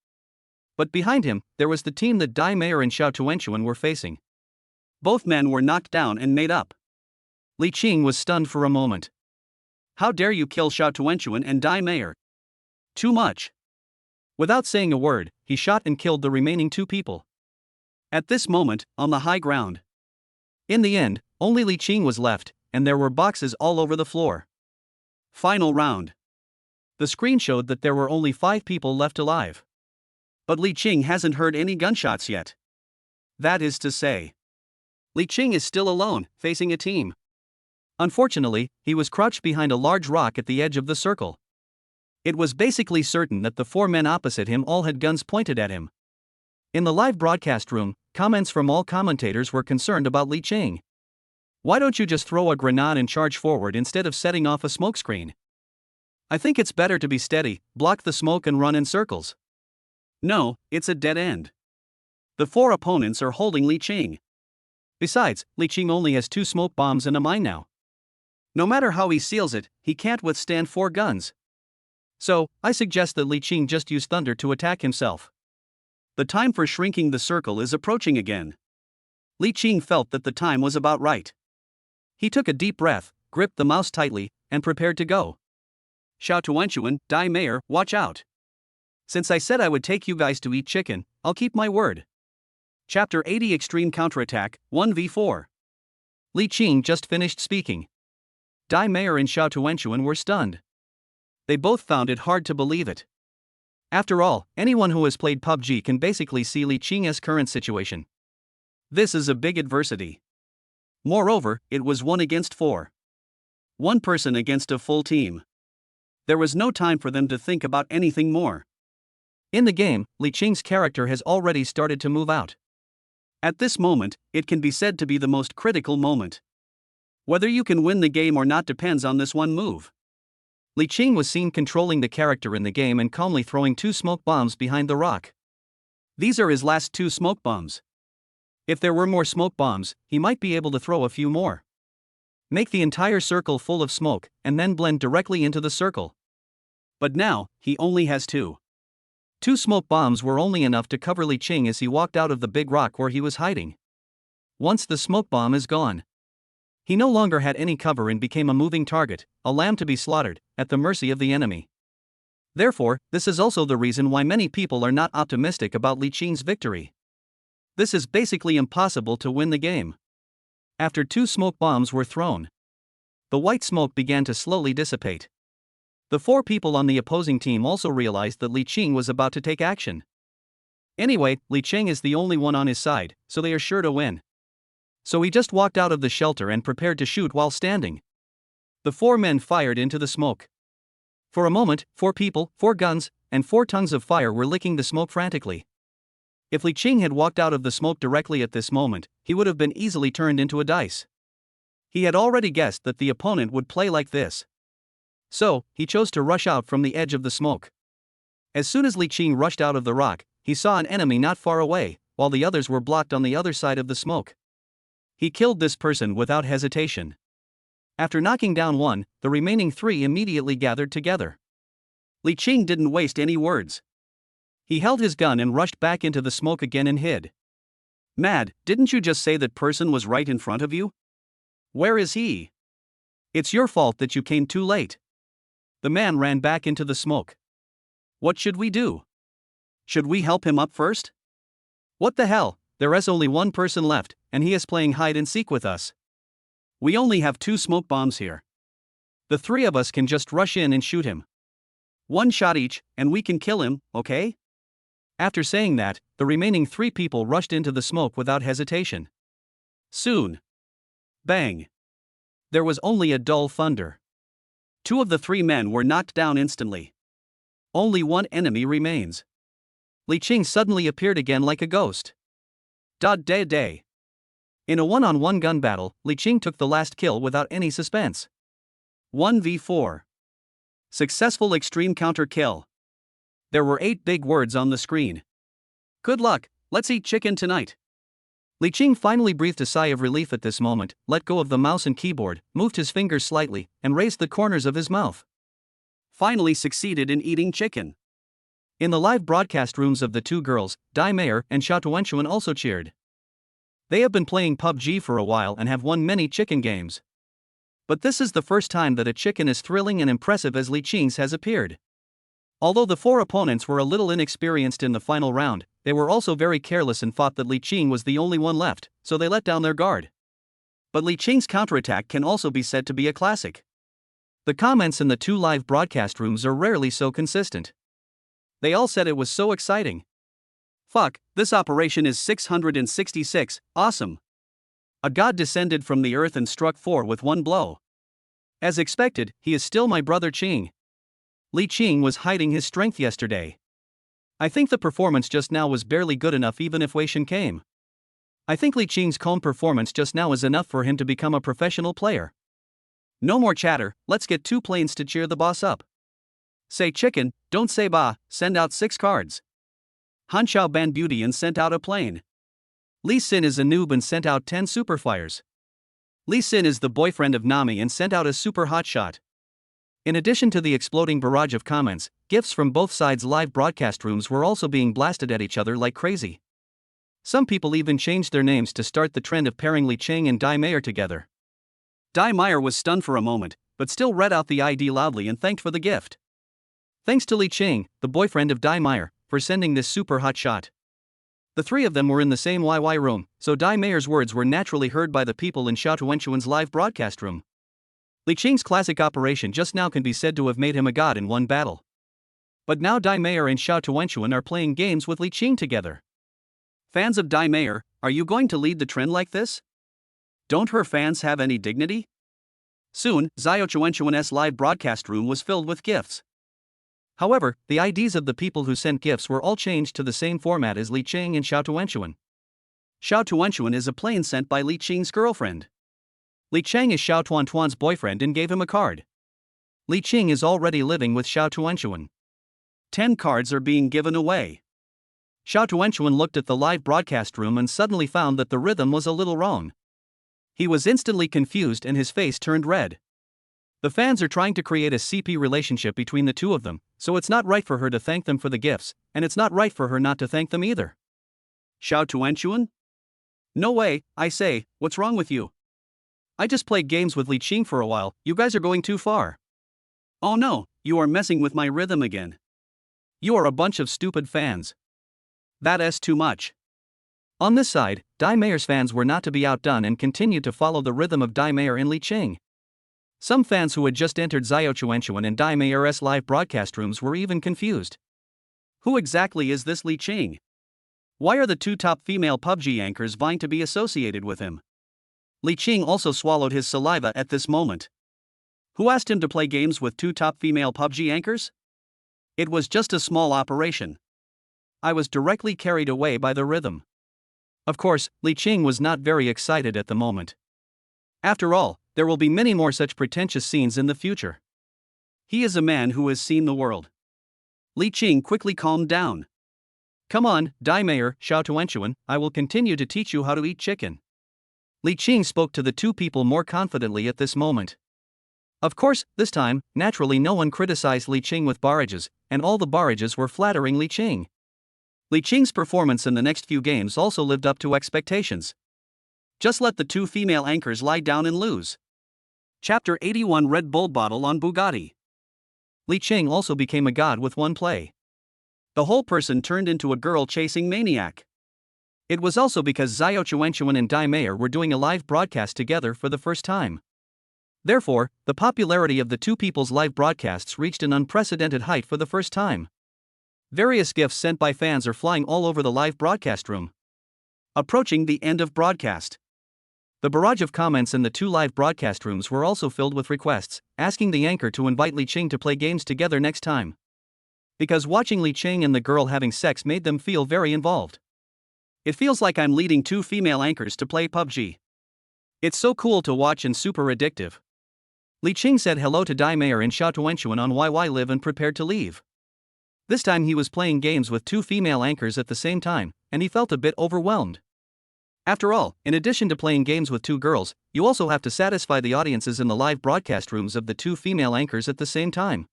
But behind him, there was the team that Dai Meier and Xiao Tuanchuan were facing. Both men were knocked down and made up. Li Qing was stunned for a moment. How dare you kill Xiao Tuanchuan and Dai Meier? Too much. Without saying a word, he shot and killed the remaining two people. At this moment, on the high ground. In the end, only Li Qing was left, and there were boxes all over the floor. Final round. The screen showed that there were only 5 people left alive. But Li Qing hasn't heard any gunshots yet. That is to say, Li Qing is still alone, facing a team. Unfortunately, he was crouched behind a large rock at the edge of the circle. It was basically certain that the 4 men opposite him all had guns pointed at him. In the live broadcast room, comments from all commentators were concerned about Li Qing. Why don't you just throw a grenade and charge forward instead of setting off a smokescreen? I think it's better to be steady, block the smoke and run in circles. No, it's a dead end. The 4 opponents are holding Li Qing. Besides, Li Qing only has 2 smoke bombs and a mine now. No matter how he seals it, he can't withstand 4 guns. So, I suggest that Li Qing just use thunder to attack himself. The time for shrinking the circle is approaching again. Li Qing felt that the time was about right. He took a deep breath, gripped the mouse tightly, and prepared to go. Xiao Tuanchuan, Dai Meier, watch out. Since I said I would take you guys to eat chicken, I'll keep my word. Chapter 80 Extreme Counterattack, 1v4. Li Qing just finished speaking. Dai Meier and Xiao Tuanchuan were stunned. They both found it hard to believe it. After all, anyone who has played PUBG can basically see Li Qing's current situation. This is a big adversity. Moreover, it was 1 against 4. 1 person against a full team. There was no time for them to think about anything more. In the game, Li Qing's character has already started to move out. At this moment, it can be said to be the most critical moment. Whether you can win the game or not depends on this one move. Li Qing was seen controlling the character in the game and calmly throwing 2 smoke bombs behind the rock. These are his last 2 smoke bombs. If there were more smoke bombs, he might be able to throw a few more. Make the entire circle full of smoke, and then blend directly into the circle. But now, he only has 2. 2 smoke bombs were only enough to cover Li Qing as he walked out of the big rock where he was hiding. Once the smoke bomb is gone, he no longer had any cover and became a moving target, a lamb to be slaughtered, at the mercy of the enemy. Therefore, this is also the reason why many people are not optimistic about Li Qing's victory. This is basically impossible to win the game. After 2 smoke bombs were thrown, the white smoke began to slowly dissipate. The 4 people on the opposing team also realized that Li Qing was about to take action. Anyway, Li Qing is the only one on his side, so they are sure to win. So he just walked out of the shelter and prepared to shoot while standing. The 4 men fired into the smoke. For a moment, 4 people, 4 guns, and 4 tongues of fire were licking the smoke frantically. If Li Qing had walked out of the smoke directly at this moment, he would have been easily turned into a dice. He had already guessed that the opponent would play like this. So, he chose to rush out from the edge of the smoke. As soon as Li Qing rushed out of the rock, he saw an enemy not far away, while the others were blocked on the other side of the smoke. He killed this person without hesitation. After knocking down one, the remaining 3 immediately gathered together. Li Qing didn't waste any words. He held his gun and rushed back into the smoke again and hid. Mad, didn't you just say that person was right in front of you? Where is he? It's your fault that you came too late. The man ran back into the smoke. What should we do? Should we help him up first? What the hell, there is only one person left, and he is playing hide and seek with us. We only have 2 smoke bombs here. The 3 of us can just rush in and shoot him. 1 shot each, and we can kill him, okay? After saying that, the remaining 3 people rushed into the smoke without hesitation. Soon. Bang. There was only a dull thunder. 2 of the 3 men were knocked down instantly. Only 1 enemy remains. Li Qing suddenly appeared again like a ghost. Day. In a one-on-one gun battle, Li Qing took the last kill without any suspense. 1v4. Successful extreme counter kill. There were 8 big words on the screen. Good luck, let's eat chicken tonight. Li Qing finally breathed a sigh of relief at this moment, let go of the mouse and keyboard, moved his fingers slightly, and raised the corners of his mouth. Finally succeeded in eating chicken. In the live broadcast rooms of the 2 girls, Dai Meier and Xiaushi also cheered. They have been playing PUBG for a while and have won many chicken games. But this is the first time that a chicken as thrilling and impressive as Li Qing's has appeared. Although the 4 opponents were a little inexperienced in the final round, they were also very careless and thought that Li Qing was the only one left, so they let down their guard. But Li Qing's counterattack can also be said to be a classic. The comments in the 2 live broadcast rooms are rarely so consistent. They all said it was so exciting. Fuck, this operation is 666, awesome. A god descended from the earth and struck 4 with 1 blow. As expected, he is still my brother Qing. Li Qing was hiding his strength yesterday. I think the performance just now was barely good enough even if Wei Shen came. I think Li Qing's calm performance just now is enough for him to become a professional player. No more chatter, let's get 2 planes to cheer the boss up. Say chicken, don't say ba, send out 6 cards. Han Xiao banned beauty and sent out a plane. Li Xin is a noob and sent out 10 super fires. Li Xin is the boyfriend of Nami and sent out a super hot shot. In addition to the exploding barrage of comments, gifs from both sides' live broadcast rooms were also being blasted at each other like crazy. Some people even changed their names to start the trend of pairing Li Qing and Dai Meier together. Dai Meier was stunned for a moment, but still read out the ID loudly and thanked for the gift. Thanks to Li Qing, the boyfriend of Dai Meier, for sending this super hot shot. The 3 of them were in the same YY room, so Dai Meier's words were naturally heard by the people in Xiaushi live broadcast room. Li Qing's classic operation just now can be said to have made him a god in one battle. But now Dai Meier and Xiaushi are playing games with Li Qing together. Fans of Dai Meier, are you going to lead the trend like this? Don't her fans have any dignity? Soon, Xiauxi's live broadcast room was filled with gifts. However, the IDs of the people who sent gifts were all changed to the same format as Li Qing and Xiaushi. Xiaushi is a plane sent by Li Qing's girlfriend. Li Cheng is Xiao Tuan's boyfriend and gave him a card. Li Qing is already living with Xiaushi. 10 cards are being given away. Xiaushi looked at the live broadcast room and suddenly found that the rhythm was a little wrong. He was instantly confused and his face turned red. The fans are trying to create a CP relationship between the 2 of them, so it's not right for her to thank them for the gifts, and it's not right for her not to thank them either. Xiaushi? No way, I say, what's wrong with you? I just played games with Li Qing for a while, you guys are going too far. Oh no, you are messing with my rhythm again. You are a bunch of stupid fans. That's too much. On this side, Dai Meier's fans were not to be outdone and continued to follow the rhythm of Dai Meier and Li Qing. Some fans who had just entered Xiaushi and Dai Meier's live broadcast rooms were even confused. Who exactly is this Li Qing? Why are the 2 top female PUBG anchors vying to be associated with him? Li Qing also swallowed his saliva at this moment. Who asked him to play games with two top female PUBG anchors? It was just a small operation. I was directly carried away by the rhythm. Of course, Li Qing was not very excited at the moment. After all, there will be many more such pretentious scenes in the future. He is a man who has seen the world. Li Qing quickly calmed down. Come on, Dai Mayor, Xiao Tuanchuan, I will continue to teach you how to eat chicken. Li Qing spoke to the two people more confidently at this moment. Of course, this time, naturally no one criticized Li Qing with barrages, and all the barrages were flattering Li Qing. Li Qing's performance in the next few games also lived up to expectations. Just let the two female anchors lie down and lose. Chapter 81 Red Bull Bottle on Bugatti. Li Qing also became a god with one play. The whole person turned into a girl-chasing maniac. It was also because Xiao Chuanchuan and Dai Mayor were doing a live broadcast together for the first time. Therefore, the popularity of the two people's live broadcasts reached an unprecedented height for the first time. Various gifts sent by fans are flying all over the live broadcast room. Approaching the end of broadcast. The barrage of comments in the two live broadcast rooms were also filled with requests, asking the anchor to invite Li Qing to play games together next time. Because watching Li Qing and the girl having sex made them feel very involved. It feels like I'm leading two female anchors to play PUBG. It's so cool to watch and super addictive. Li Qing said hello to Dai Mayor and Xiao Tuanchuan on YY Live and prepared to leave. This time he was playing games with two female anchors at the same time, and he felt a bit overwhelmed. After all, in addition to playing games with two girls, you also have to satisfy the audiences in the live broadcast rooms of the two female anchors at the same time.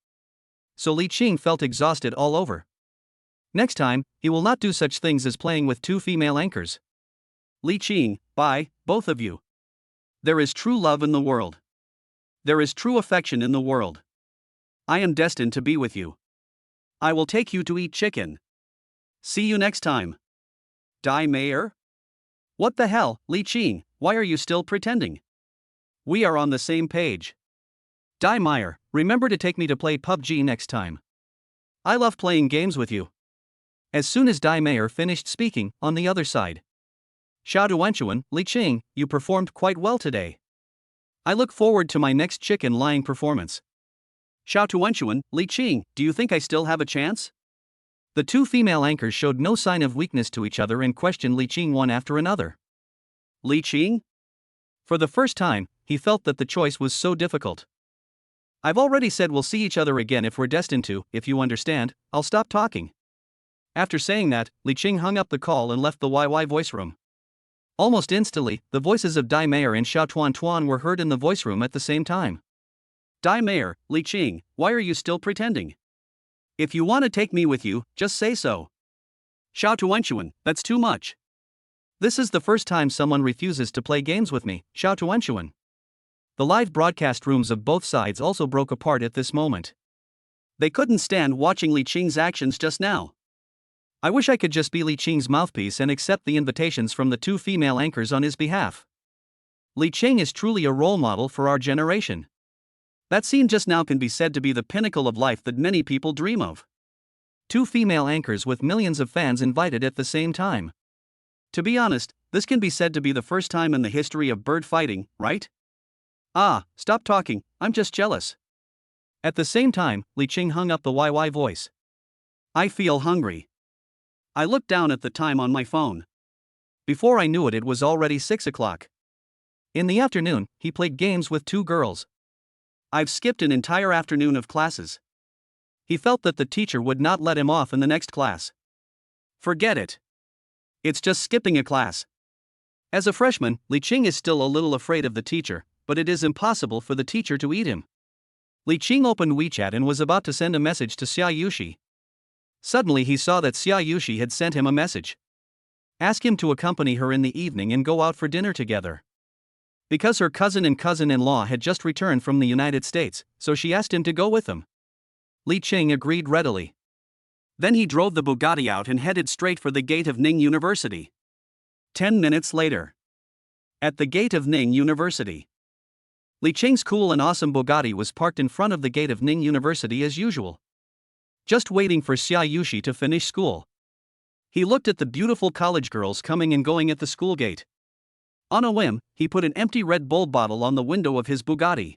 So Li Qing felt exhausted all over. Next time, he will not do such things as playing with two female anchors. Li Qing, bye, both of you. There is true love in the world. There is true affection in the world. I am destined to be with you. I will take you to eat chicken. See you next time. Dai Mayor? What the hell, Li Qing, why are you still pretending? We are on the same page. Dai Mayor, remember to take me to play PUBG next time. I love playing games with you. As soon as Dai Mayor finished speaking, on the other side. Xiao Tuanchuan, Li Qing, you performed quite well today. I look forward to my next chicken lying performance. Xiao Tuanchuan, Li Qing, do you think I still have a chance? The two female anchors showed no sign of weakness to each other and questioned Li Qing one after another. Li Qing? For the first time, he felt that the choice was so difficult. I've already said we'll see each other again if we're destined to, if you understand, I'll stop talking. After saying that, Li Qing hung up the call and left the YY voice room. Almost instantly, the voices of Dai Mayor and Xiao Tuanchuan were heard in the voice room at the same time. Dai Mayor, Li Qing, why are you still pretending? If you want to take me with you, just say so. Xiao Tuanchuan, that's too much. This is the first time someone refuses to play games with me, Xiao Tuanchuan. The live broadcast rooms of both sides also broke apart at this moment. They couldn't stand watching Li Qing's actions just now. I wish I could just be Li Qing's mouthpiece and accept the invitations from the two female anchors on his behalf. Li Qing is truly a role model for our generation. That scene just now can be said to be the pinnacle of life that many people dream of. Two female anchors with millions of fans invited at the same time. To be honest, this can be said to be the first time in the history of bird fighting, right? Ah, stop talking, I'm just jealous. At the same time, Li Qing hung up the YY voice. I feel hungry. I looked down at the time on my phone. Before I knew it, it was already 6 o'clock. In the afternoon, he played games with two girls. I've skipped an entire afternoon of classes. He felt that the teacher would not let him off in the next class. Forget it. It's just skipping a class. As a freshman, Li Qing is still a little afraid of the teacher, but it is impossible for the teacher to eat him. Li Qing opened WeChat and was about to send a message to Xiaushi. Suddenly he saw that Xiaushi had sent him a message. Ask him to accompany her in the evening and go out for dinner together. Because her cousin and cousin-in-law had just returned from the United States, so she asked him to go with them. Li Qing agreed readily. Then he drove the Bugatti out and headed straight for the gate of Ning University. 10 minutes later. At the gate of Ning University. Li Qing's cool and awesome Bugatti was parked in front of the gate of Ning University as usual. Just waiting for Xiaushi to finish school. He looked at the beautiful college girls coming and going at the school gate. On a whim, he put an empty Red Bull bottle on the window of his Bugatti.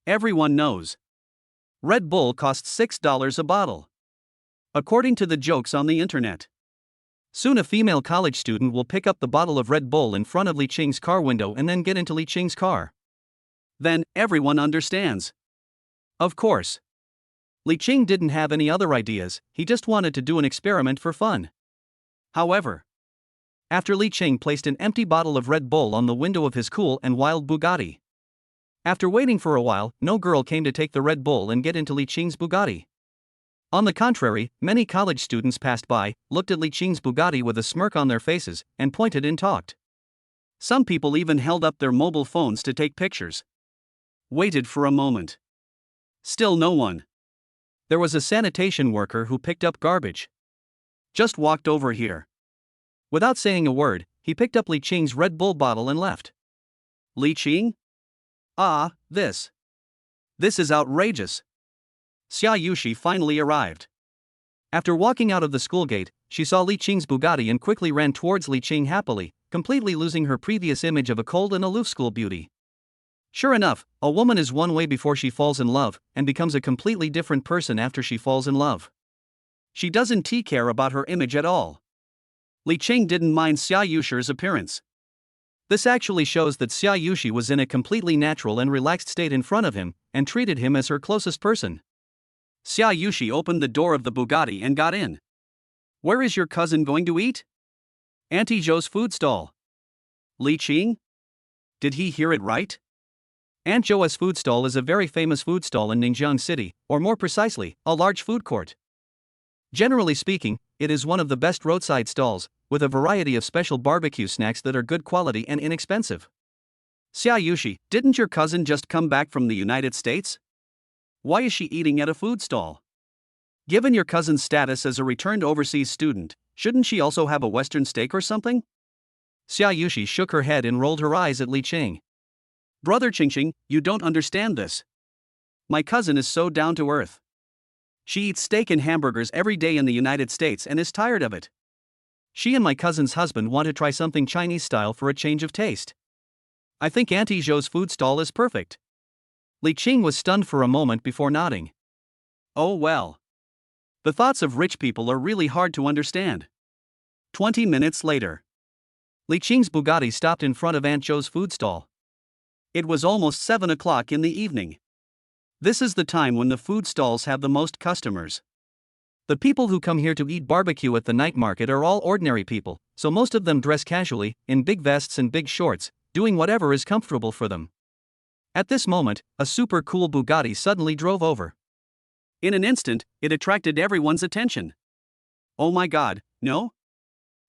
Everyone knows. Red Bull costs $6 a bottle. According to the jokes on the internet. Soon a female college student will pick up the bottle of Red Bull in front of Li Qing's car window and then get into Li Qing's car. Then, everyone understands. Of course. Li Qing didn't have any other ideas, he just wanted to do an experiment for fun. However, after Li Qing placed an empty bottle of Red Bull on the window of his cool and wild Bugatti. After waiting for a while, no girl came to take the Red Bull and get into Li Qing's Bugatti. On the contrary, many college students passed by, looked at Li Qing's Bugatti with a smirk on their faces, and pointed and talked. Some people even held up their mobile phones to take pictures. Waited for a moment. Still no one. There was a sanitation worker who picked up garbage. Just walked over here. Without saying a word, he picked up Li Qing's Red Bull bottle and left. Li Qing? Ah, this is outrageous. Xiaushi finally arrived. After walking out of the school gate, she saw Li Qing's Bugatti and quickly ran towards Li Qing happily, completely losing her previous image of a cold and aloof school beauty. Sure enough, a woman is one way before she falls in love, and becomes a completely different person after she falls in love. She doesn't care about her image at all. Li Qing didn't mind Xiaoshi's appearance. This actually shows that Xiaushi was in a completely natural and relaxed state in front of him, and treated him as her closest person. Xiaushi opened the door of the Bugatti and got in. Where is your cousin going to eat? Auntie Zhou's food stall. Li Qing? Did he hear it right? Aunt Zhou's food stall is a very famous food stall in Ningxiang City, or more precisely, a large food court. Generally speaking, it is one of the best roadside stalls, with a variety of special barbecue snacks that are good quality and inexpensive. Xiaushi, didn't your cousin just come back from the United States? Why is she eating at a food stall? Given your cousin's status as a returned overseas student, shouldn't she also have a Western steak or something? Xiaushi shook her head and rolled her eyes at Li Qing. Brother Qingqing, you don't understand this. My cousin is so down to earth. She eats steak and hamburgers every day in the United States and is tired of it. She and my cousin's husband want to try something Chinese style for a change of taste. I think Auntie Zhou's food stall is perfect. Li Qing was stunned for a moment before nodding. Oh well. The thoughts of rich people are really hard to understand. 20 minutes later. Li Qing's Bugatti stopped in front of Aunt Zhou's food stall. It was almost 7 o'clock in the evening. This is the time when the food stalls have the most customers. The people who come here to eat barbecue at the night market are all ordinary people, so most of them dress casually, in big vests and big shorts, doing whatever is comfortable for them. At this moment, a super cool Bugatti suddenly drove over. In an instant, it attracted everyone's attention. Oh my god, no?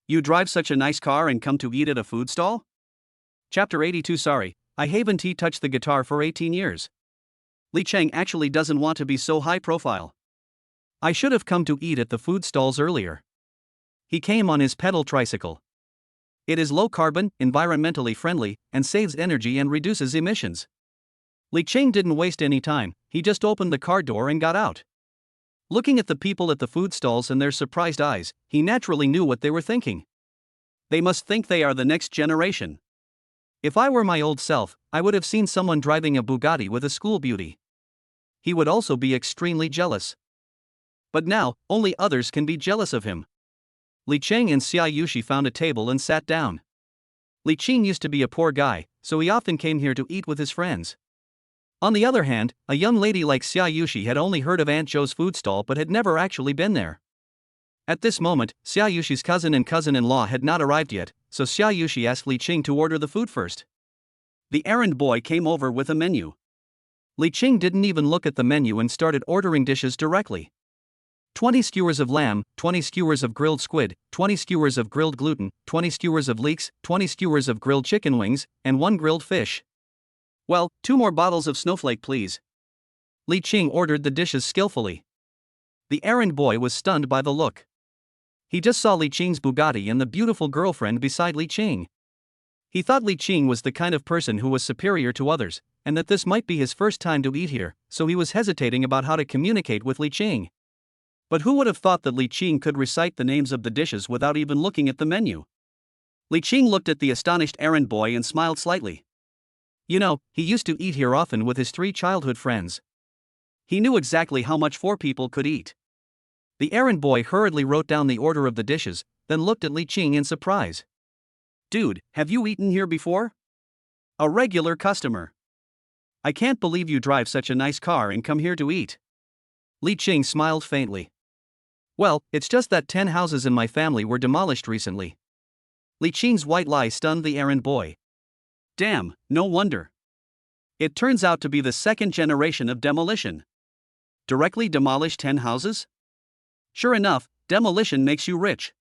You drive such a nice car and come to eat at a food stall? Chapter 82. Sorry, I haven't touched the guitar for 18 years. Li Qing actually doesn't want to be so high profile. I should have come to eat at the food stalls earlier. He came on his pedal tricycle. It is low carbon, environmentally friendly, and saves energy and reduces emissions. Li Qing didn't waste any time, he just opened the car door and got out. Looking at the people at the food stalls and their surprised eyes, he naturally knew what they were thinking. They must think they are the next generation. If I were my old self, I would have seen someone driving a Bugatti with a school beauty. He would also be extremely jealous. But now, only others can be jealous of him. Li Qing and Xiaushi found a table and sat down. Li Qing used to be a poor guy, so he often came here to eat with his friends. On the other hand, a young lady like Xiaushi had only heard of Aunt Zhou's food stall but had never actually been there. At this moment, Xiaoshi's cousin and cousin-in-law had not arrived yet, so Xiaushi asked Li Qing to order the food first. The errand boy came over with a menu. Li Qing didn't even look at the menu and started ordering dishes directly. 20 skewers of lamb, 20 skewers of grilled squid, 20 skewers of grilled gluten, 20 skewers of leeks, 20 skewers of grilled chicken wings, and 1 grilled fish. Well, 2 more bottles of snowflake please. Li Qing ordered the dishes skillfully. The errand boy was stunned by the look. He just saw Li Qing's Bugatti and the beautiful girlfriend beside Li Qing. He thought Li Qing was the kind of person who was superior to others, and that this might be his first time to eat here, so he was hesitating about how to communicate with Li Qing. But who would have thought that Li Qing could recite the names of the dishes without even looking at the menu? Li Qing looked at the astonished errand boy and smiled slightly. You know, he used to eat here often with his 3 childhood friends. He knew exactly how much 4 people could eat. The errand boy hurriedly wrote down the order of the dishes, then looked at Li Qing in surprise. Dude, have you eaten here before? A regular customer. I can't believe you drive such a nice car and come here to eat. Li Qing smiled faintly. Well, it's just that 10 houses in my family were demolished recently. Li Qing's white lie stunned the errand boy. Damn, no wonder. It turns out to be the 2nd generation of demolition. Directly demolish 10 houses? Sure enough, demolition makes you rich.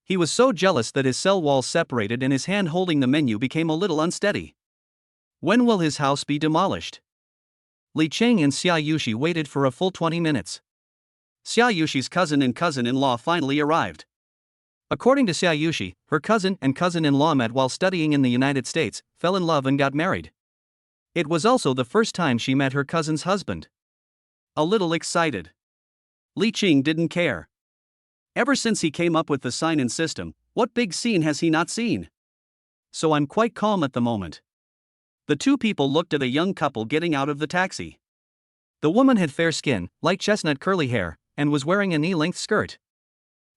He was so jealous that his cell walls separated and his hand holding the menu became a little unsteady. When will his house be demolished? Li Qing and Xiaushi waited for a full 20 minutes. Xiaoshi's cousin and cousin-in-law finally arrived. According to Xiaushi, her cousin and cousin-in-law met while studying in the United States, fell in love and got married. It was also the first time she met her cousin's husband. A little excited. Li Qing didn't care. Ever since he came up with the sign-in system, what big scene has he not seen? So I'm quite calm at the moment. The 2 people looked at a young couple getting out of the taxi. The woman had fair skin, light chestnut curly hair, and was wearing a knee-length skirt.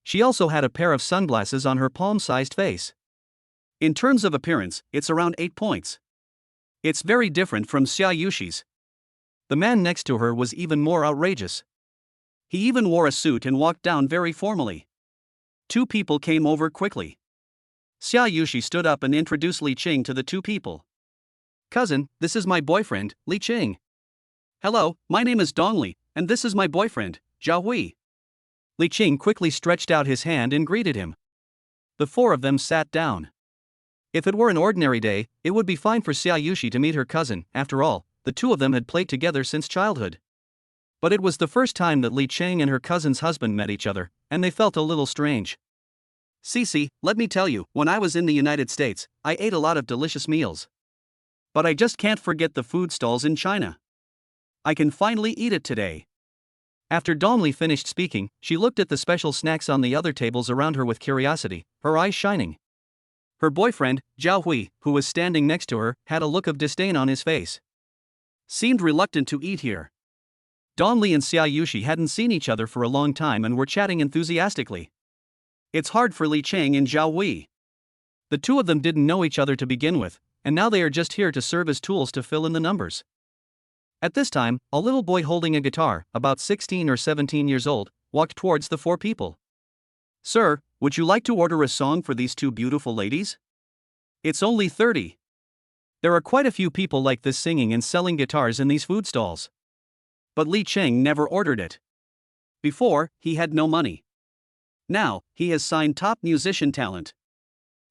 She also had a pair of sunglasses on her palm-sized face. In terms of appearance, it's around 8 points. It's very different from Xiaoshi's. The man next to her was even more outrageous. He even wore a suit and walked down very formally. 2 people came over quickly. Xiaushi stood up and introduced Li Qing to the 2 people. Cousin, this is my boyfriend, Li Qing. Hello, my name is Dongli, and this is my boyfriend, Xiaohui. Li Qing quickly stretched out his hand and greeted him. The 4 of them sat down. If it were an ordinary day, it would be fine for Xiaushi to meet her cousin. After all, the 2 of them had played together since childhood. But it was the first time that Li Qing and her cousin's husband met each other, and they felt a little strange. Cece, let me tell you, when I was in the United States, I ate a lot of delicious meals. But I just can't forget the food stalls in China. I can finally eat it today. After Dongli finished speaking, she looked at the special snacks on the other tables around her with curiosity, her eyes shining. Her boyfriend, Zhao Hui, who was standing next to her, had a look of disdain on his face. Seemed reluctant to eat here. Dongli and Xiaushi hadn't seen each other for a long time and were chatting enthusiastically. It's hard for Li Qing and Zhao Hui. The 2 of them didn't know each other to begin with, and now they are just here to serve as tools to fill in the numbers. At this time, a little boy holding a guitar, about 16 or 17 years old, walked towards the 4 people. Sir, would you like to order a song for these 2 beautiful ladies? It's only 30. There are quite a few people like this singing and selling guitars in these food stalls. But Li Qing never ordered it. Before, he had no money. Now, he has signed top musician talent.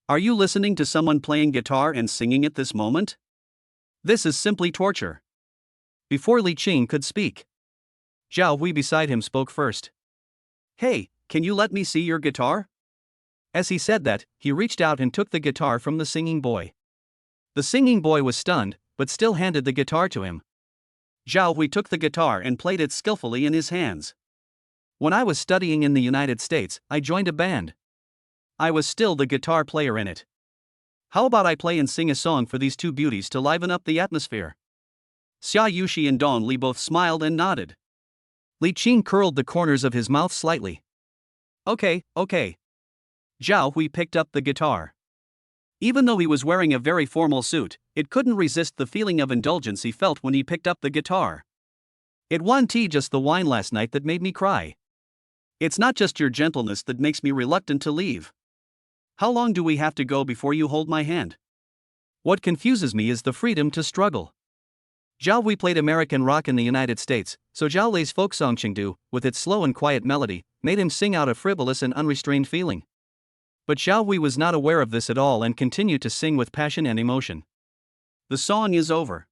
Are you listening to someone playing guitar and singing at this moment? This is simply torture. Before Li Qing could speak, Zhao Hui beside him spoke first. Hey, can you let me see your guitar? As he said that, he reached out and took the guitar from the singing boy. The singing boy was stunned, but still handed the guitar to him. Zhao Hui took the guitar and played it skillfully in his hands. When I was studying in the United States, I joined a band. I was still the guitar player in it. How about I play and sing a song for these 2 beauties to liven up the atmosphere? Xiaushi and Dongli both smiled and nodded. Li Qing curled the corners of his mouth slightly. Okay. Zhao Hui picked up the guitar. Even though he was wearing a very formal suit, it couldn't resist the feeling of indulgence he felt when he picked up the guitar. It wasn't just the wine last night that made me cry. It's not just your gentleness that makes me reluctant to leave. How long do we have to go before you hold my hand? What confuses me is the freedom to struggle. Zhao Hui played American rock in the United States, so Zhao Lei's folk song Chengdu, with its slow and quiet melody, made him sing out a frivolous and unrestrained feeling. But Zhao Hui was not aware of this at all and continued to sing with passion and emotion. The song is over.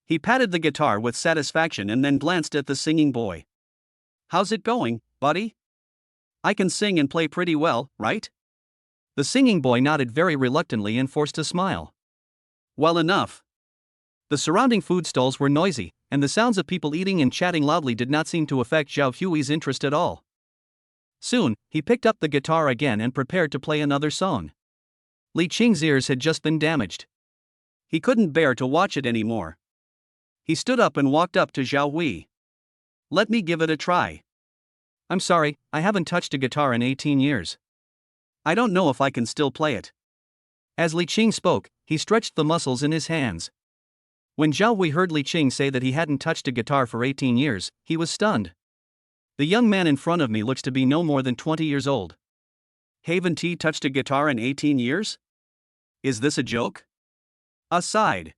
He patted the guitar with satisfaction and then glanced at the singing boy. How's it going, buddy? I can sing and play pretty well, right? The singing boy nodded very reluctantly and forced a smile. Well enough. The surrounding food stalls were noisy, and the sounds of people eating and chatting loudly did not seem to affect Zhao Hui's interest at all. Soon, he picked up the guitar again and prepared to play another song. Li Qing's ears had just been damaged. He couldn't bear to watch it anymore. He stood up and walked up to Xiaohui. "Let me give it a try." "I'm sorry, I haven't touched a guitar in 18 years. "I don't know if I can still play it." As Li Qing spoke, he stretched the muscles in his hands. When Zhao Hui heard Li Qing say that he hadn't touched a guitar for 18 years, he was stunned. The young man in front of me looks to be no more than 20 years old. Haven't he touched a guitar in 18 years? Is this a joke? Aside.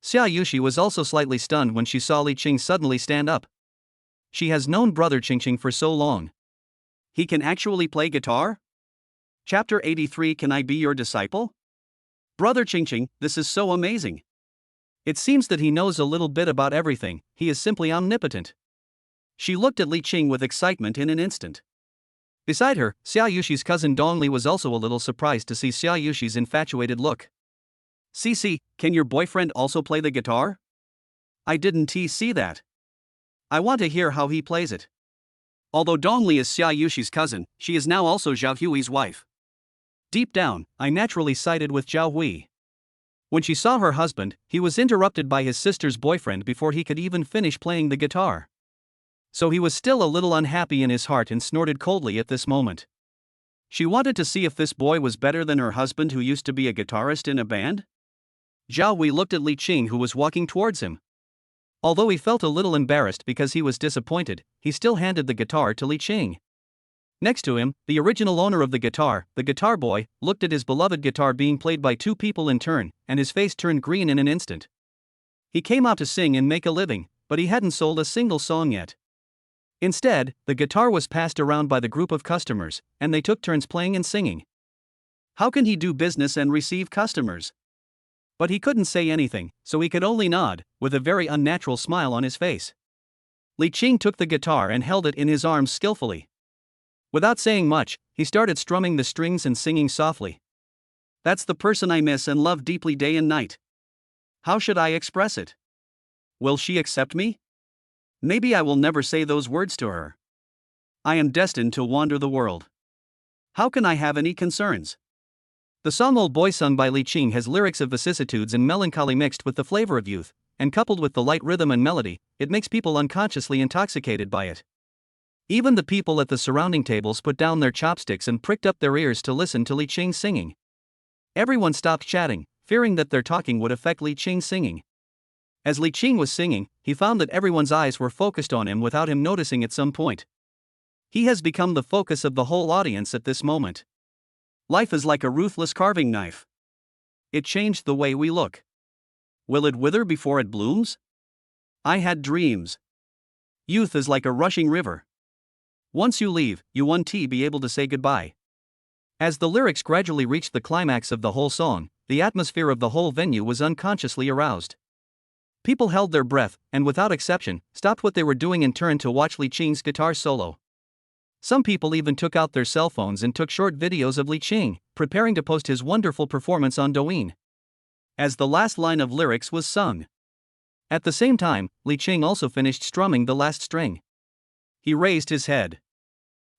Xiaushi was also slightly stunned when she saw Li Qing suddenly stand up. She has known brother Qingqing for so long. He can actually play guitar? Chapter 83. Can I be your disciple? Brother Qingqing, this is so amazing. It seems that he knows a little bit about everything. He is simply omnipotent. She looked at Li Qing with excitement in an instant. Beside her, Xiaoyushi's cousin Dongli was also a little surprised to see Xiaoyushi's infatuated look. "Cici, can your boyfriend also play the guitar? I didn't see that. I want to hear how he plays it." Although Dongli is Xiaoyushi's cousin, she is now also Zhao Hui's wife. Deep down, I naturally sided with Zhao Hui. When she saw her husband, he was interrupted by his sister's boyfriend before he could even finish playing the guitar. So he was still a little unhappy in his heart and snorted coldly at this moment. She wanted to see if this boy was better than her husband who used to be a guitarist in a band. Zhao Hui looked at Li Qing who was walking towards him. Although he felt a little embarrassed because he was disappointed, he still handed the guitar to Li Qing. Next to him, the original owner of the guitar boy, looked at his beloved guitar being played by two people in turn, and his face turned green in an instant. He came out to sing and make a living, but he hadn't sold a single song yet. Instead, the guitar was passed around by the group of customers, and they took turns playing and singing. How can he do business and receive customers? But he couldn't say anything, so he could only nod, with a very unnatural smile on his face. Li Qing took the guitar and held it in his arms skillfully. Without saying much, he started strumming the strings and singing softly. "That's the person I miss and love deeply day and night. How should I express it? Will she accept me? Maybe I will never say those words to her. I am destined to wander the world. How can I have any concerns?" The song Old Boy sung by Li Qing has lyrics of vicissitudes and melancholy mixed with the flavor of youth, and coupled with the light rhythm and melody, it makes people unconsciously intoxicated by it. Even the people at the surrounding tables put down their chopsticks and pricked up their ears to listen to Li Qing singing. Everyone stopped chatting, fearing that their talking would affect Li Qing singing. As Li Qing was singing, he found that everyone's eyes were focused on him without him noticing at some point. He has become the focus of the whole audience at this moment. Life is like a ruthless carving knife. It changed the way we look. Will it wither before it blooms? I had dreams. Youth is like a rushing river. Once you leave, you won't be able to say goodbye. As the lyrics gradually reached the climax of the whole song, the atmosphere of the whole venue was unconsciously aroused. People held their breath, and without exception, stopped what they were doing and turned to watch Li Qing's guitar solo. Some people even took out their cell phones and took short videos of Li Qing, preparing to post his wonderful performance on Douyin. As the last line of lyrics was sung. At the same time, Li Qing also finished strumming the last string. He raised his head.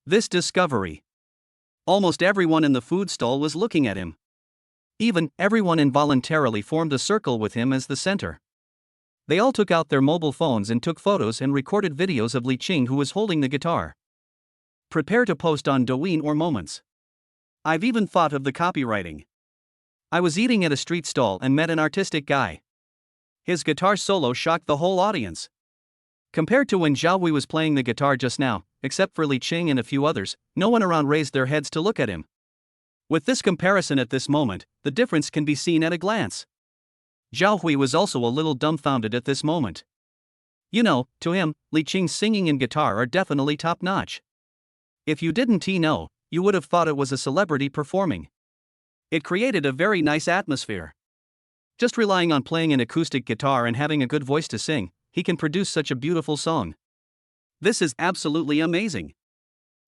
This discovery. Almost everyone in the food stall was looking at him. Even, everyone involuntarily formed a circle with him as the center. They all took out their mobile phones and took photos and recorded videos of Li Qing who was holding the guitar. Prepare to post on Douyin or Moments. I've even thought of the copywriting. I was eating at a street stall and met an artistic guy. His guitar solo shocked the whole audience. Compared to when Zhao Hui was playing the guitar just now, except for Li Qing and a few others, no one around raised their heads to look at him. With this comparison at this moment, the difference can be seen at a glance. Zhao Hui was also a little dumbfounded at this moment. You know, to him, Li Qing's singing and guitar are definitely top-notch. If you didn't know, you would have thought it was a celebrity performing. It created a very nice atmosphere. Just relying on playing an acoustic guitar and having a good voice to sing, he can produce such a beautiful song. This is absolutely amazing.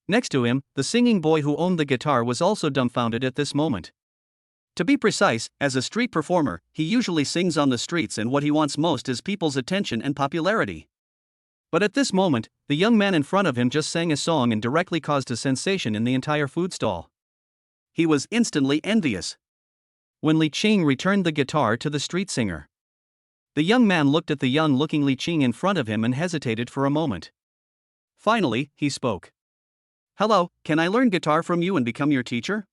Next to him, the singing boy who owned the guitar was also dumbfounded at this moment. To be precise, as a street performer, he usually sings on the streets and what he wants most is people's attention and popularity. But at this moment, the young man in front of him just sang a song and directly caused a sensation in the entire food stall. He was instantly envious. when Li Qing returned the guitar to the street singer. The young man looked at the young-looking Li Qing in front of him and hesitated for a moment. Finally, he spoke. "Hello, can I learn guitar from you and become your teacher?"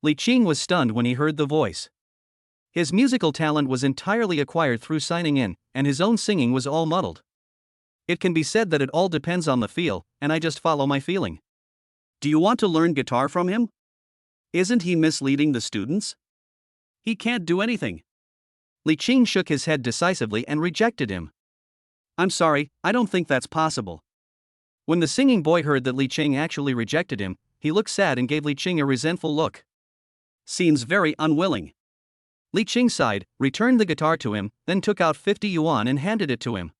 Li Qing was stunned when he heard the voice. His musical talent was entirely acquired through signing in, and his own singing was all muddled. It can be said that it all depends on the feel, and I just follow my feeling. Do you want to learn guitar from him? Isn't he misleading the students? He can't do anything. Li Qing shook his head decisively and rejected him. I'm sorry, I don't think that's possible. When the singing boy heard that Li Qing actually rejected him, he looked sad and gave Li Qing a resentful look. Seems very unwilling. Li Qing sighed, returned the guitar to him, then took out 50 yuan and handed it to him.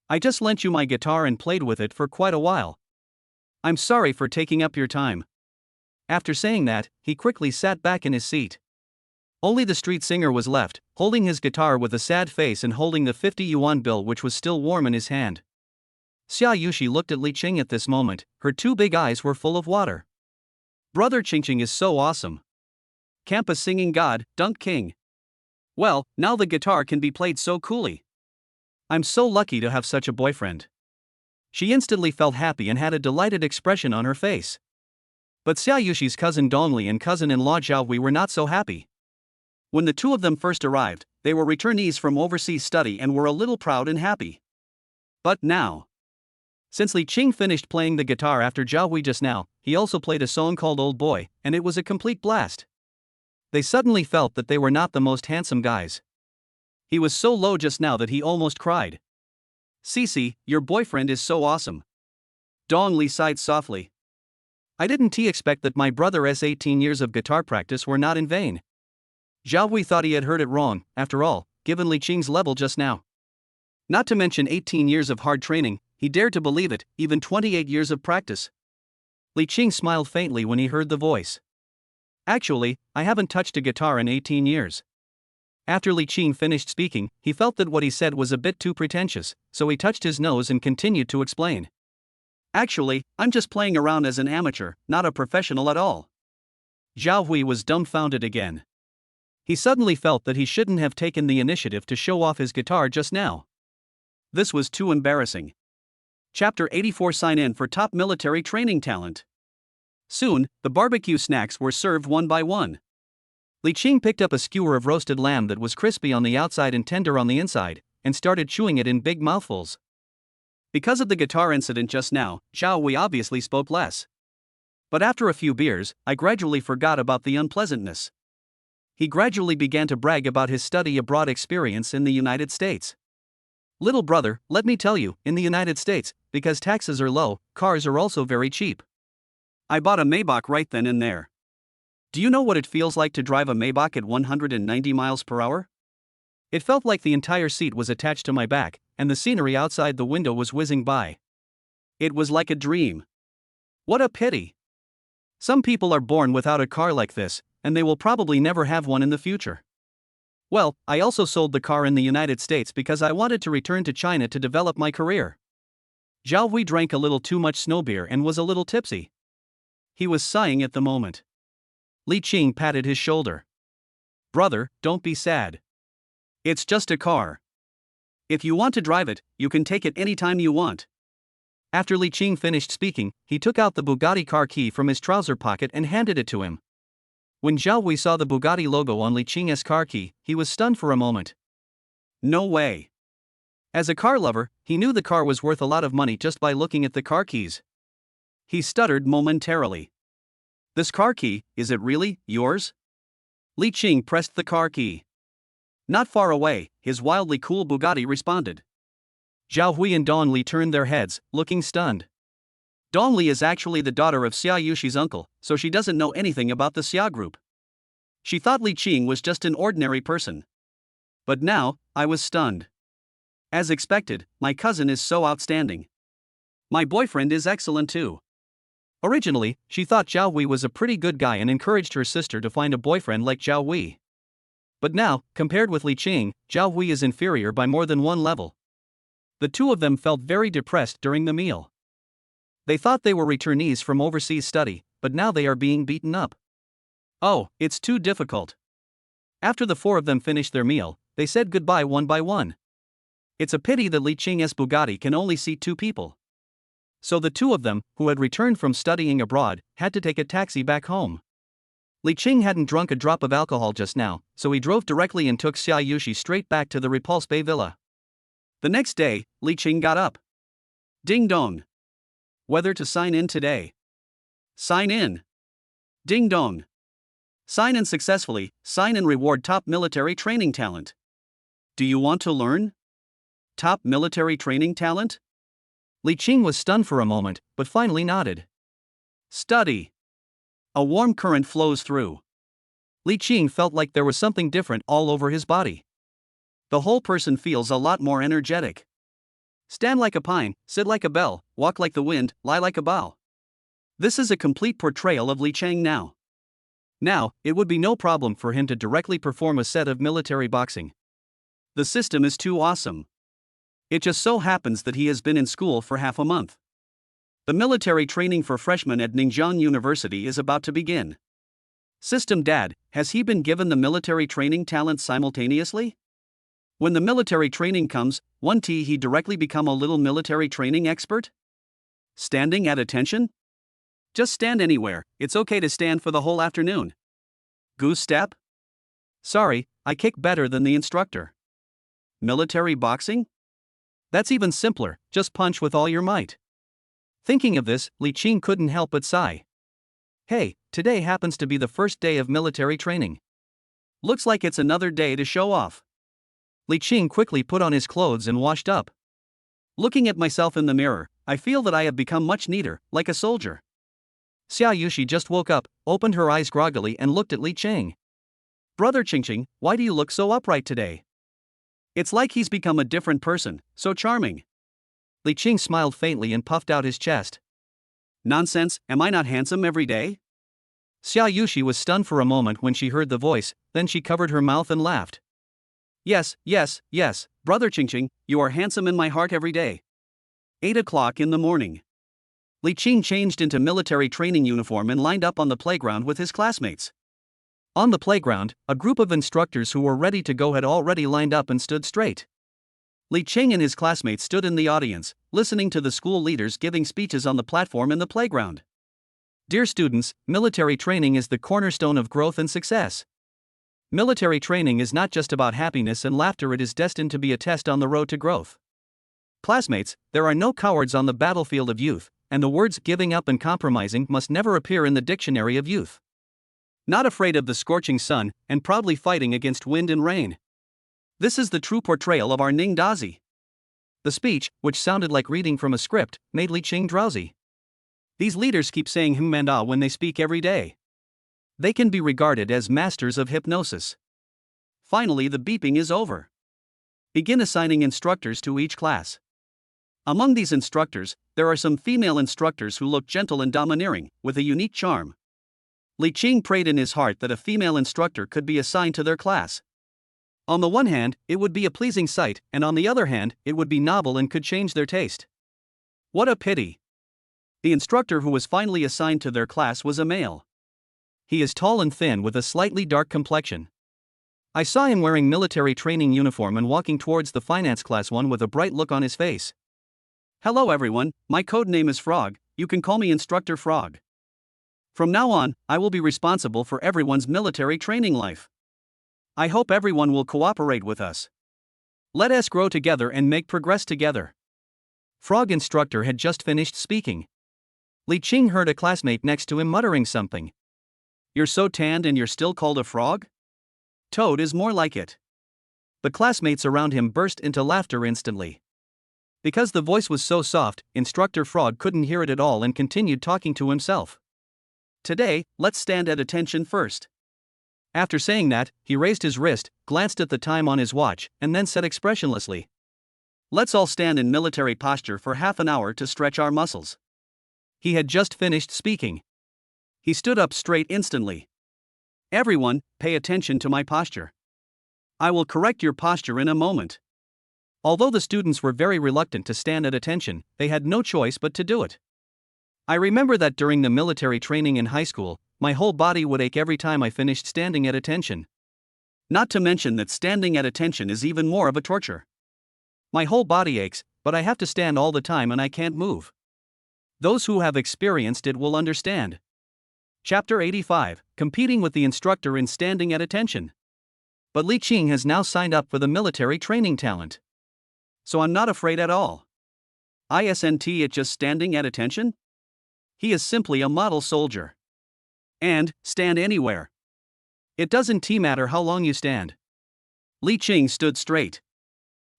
I just lent you my guitar and played with it for quite a while. I'm sorry for taking up your time. After saying that, he quickly sat back in his seat. Only the street singer was left, holding his guitar with a sad face and holding the 50 yuan bill which was still warm in his hand. Xiaushi looked at Li Qing at this moment, her two big eyes were full of water. Brother Qingqing is so awesome. Campus singing god, Dunk King. Well, now the guitar can be played so coolly. I'm so lucky to have such a boyfriend. She instantly felt happy and had a delighted expression on her face. But Xiaoyushi's cousin Dongli and cousin-in-law Zhaohui were not so happy. When the two of them first arrived, they were returnees from overseas study and were a little proud and happy. But now, since Li Qing finished playing the guitar after Zhaohui just now, he also played a song called Old Boy, and it was a complete blast. They suddenly felt that they were not the most handsome guys. He was so low just now that he almost cried. Cici, your boyfriend is so awesome. Dong Li sighed softly. I didn't expect that my brother's 18 years of guitar practice were not in vain. Zhaohui thought he had heard it wrong, after all, given Li Qing's level just now. Not to mention 18 years of hard training, he dared to believe it, even 28 years of practice. Li Qing smiled faintly when he heard the voice. Actually, I haven't touched a guitar in 18 years. After Li Qing finished speaking, he felt that what he said was a bit too pretentious, so he touched his nose and continued to explain. Actually, I'm just playing around as an amateur, not a professional at all. Zhaohui was dumbfounded again. He suddenly felt that he shouldn't have taken the initiative to show off his guitar just now. This was too embarrassing. Chapter 84 Sign in for top military training talent. Soon, the barbecue snacks were served one by one. Li Qing picked up a skewer of roasted lamb that was crispy on the outside and tender on the inside, and started chewing it in big mouthfuls. Because of the guitar incident just now, Zhaohui obviously spoke less. But after a few beers, I gradually forgot about the unpleasantness. He gradually began to brag about his study abroad experience in the United States. Little brother, let me tell you, in the United States, because taxes are low, cars are also very cheap. I bought a Maybach right then and there. Do you know what it feels like to drive a Maybach at 190 miles per hour? It felt like the entire seat was attached to my back, and the scenery outside the window was whizzing by. It was like a dream. What a pity. Some people are born without a car like this, and they will probably never have one in the future. Well, I also sold the car in the United States because I wanted to return to China to develop my career. Zhaohui drank a little too much snow beer and was a little tipsy. He was sighing at the moment. Li Qing patted his shoulder. Brother, don't be sad. It's just a car. If you want to drive it, you can take it anytime you want. After Li Qing finished speaking, he took out the Bugatti car key from his trouser pocket and handed it to him. When Zhaohui saw the Bugatti logo on Li Qing's car key, he was stunned for a moment. No way. As a car lover, he knew the car was worth a lot of money just by looking at the car keys. He stuttered momentarily. This car key, is it really yours? Li Qing pressed the car key. Not far away, his wildly cool Bugatti responded. Zhaohui and Dong Li turned their heads, looking stunned. Dong Li is actually the daughter of Xiaoyushi's uncle, so she doesn't know anything about the Xia group. She thought Li Qing was just an ordinary person. But now, I was stunned. As expected, my cousin is so outstanding. My boyfriend is excellent too. Originally, she thought Zhaohui was a pretty good guy and encouraged her sister to find a boyfriend like Zhaohui. But now, compared with Li Qing, Zhaohui is inferior by more than one level. The two of them felt very depressed during the meal. They thought they were returnees from overseas study, but now they are being beaten up. Oh, it's too difficult. After the four of them finished their meal, they said goodbye one by one. It's a pity that Li Qing's Bugatti can only seat two people. So the two of them, who had returned from studying abroad, had to take a taxi back home. Li Qing hadn't drunk a drop of alcohol just now, so he drove directly and took Xiaushi straight back to the Repulse Bay villa. The next day, Li Qing got up. Ding dong. Whether to sign in today. Sign in. Ding dong. Sign in successfully, sign in reward top military training talent. Do you want to learn? Top military training talent? Li Qing was stunned for a moment, but finally nodded. Study. A warm current flows through. Li Qing felt like there was something different all over his body. The whole person feels a lot more energetic. Stand like a pine, sit like a bell, walk like the wind, lie like a bough. This is a complete portrayal of Li Qing now. Now, it would be no problem for him to directly perform a set of military boxing. The system is too awesome. It just so happens that he has been in school for half a month. The military training for freshmen at Ningxiang University is about to begin. System Dad, has he been given the military training talent simultaneously? When the military training comes, won't he directly become a little military training expert? Standing at attention? Just stand anywhere, it's okay to stand for the whole afternoon. Goose step? Sorry, I kick better than the instructor. Military boxing? That's even simpler, just punch with all your might. Thinking of this, Li Qing couldn't help but sigh. Hey, today happens to be the first day of military training. Looks like it's another day to show off. Li Qing quickly put on his clothes and washed up. Looking at myself in the mirror, I feel that I have become much neater, like a soldier. Xiaushi just woke up, opened her eyes groggily and looked at Li Qing. Brother Qingqing, why do you look so upright today? It's like he's become a different person, so charming. Li Qing smiled faintly and puffed out his chest. Nonsense, am I not handsome every day? Xiaushi was stunned for a moment when she heard the voice, then she covered her mouth and laughed. Yes, brother Qingqing, you are handsome in my heart every day. 8 o'clock in the morning. Li Qing changed into military training uniform and lined up on the playground with his classmates. On the playground, a group of instructors who were ready to go had already lined up and stood straight. Li Qing and his classmates stood in the audience, listening to the school leaders giving speeches on the platform in the playground. Dear students, military training is the cornerstone of growth and success. Military training is not just about happiness and laughter, it is destined to be a test on the road to growth. Classmates, there are no cowards on the battlefield of youth, and the words giving up and compromising must never appear in the dictionary of youth. Not afraid of the scorching sun, and proudly fighting against wind and rain. This is the true portrayal of our Ning Dazi. The speech, which sounded like reading from a script, made Li Qing drowsy. These leaders keep saying and ah when they speak every day. They can be regarded as masters of hypnosis. Finally, the beeping is over. Begin assigning instructors to each class. Among these instructors, there are some female instructors who look gentle and domineering, with a unique charm. Li Qing prayed in his heart that a female instructor could be assigned to their class. On the one hand, it would be a pleasing sight, and on the other hand, it would be novel and could change their taste. What a pity! The instructor who was finally assigned to their class was a male. He is tall and thin with a slightly dark complexion. I saw him wearing military training uniform and walking towards the finance class one with a bright look on his face. Hello everyone, my code name is Frog, you can call me Instructor Frog. From now on, I will be responsible for everyone's military training life. I hope everyone will cooperate with us. Let us grow together and make progress together. Frog instructor had just finished speaking. Li Qing heard a classmate next to him muttering something. You're so tanned and you're still called a frog? Toad is more like it. The classmates around him burst into laughter instantly. Because the voice was so soft, Instructor Frog couldn't hear it at all and continued talking to himself. Today, let's stand at attention first. After saying that, he raised his wrist, glanced at the time on his watch, and then said expressionlessly, let's all stand in military posture for half an hour to stretch our muscles. He had just finished speaking. He stood up straight instantly. Everyone, pay attention to my posture. I will correct your posture in a moment. Although the students were very reluctant to stand at attention, they had no choice but to do it. I remember that during the military training in high school, my whole body would ache every time I finished standing at attention. Not to mention that standing at attention is even more of a torture. My whole body aches, but I have to stand all the time and I can't move. Those who have experienced it will understand. Chapter 85, Competing with the Instructor in Standing at Attention. But Li Qing has now signed up for the military training talent. So I'm not afraid at all. Isn't it just standing at attention? He is simply a model soldier. And, stand anywhere. It doesn't matter how long you stand. Li Qing stood straight.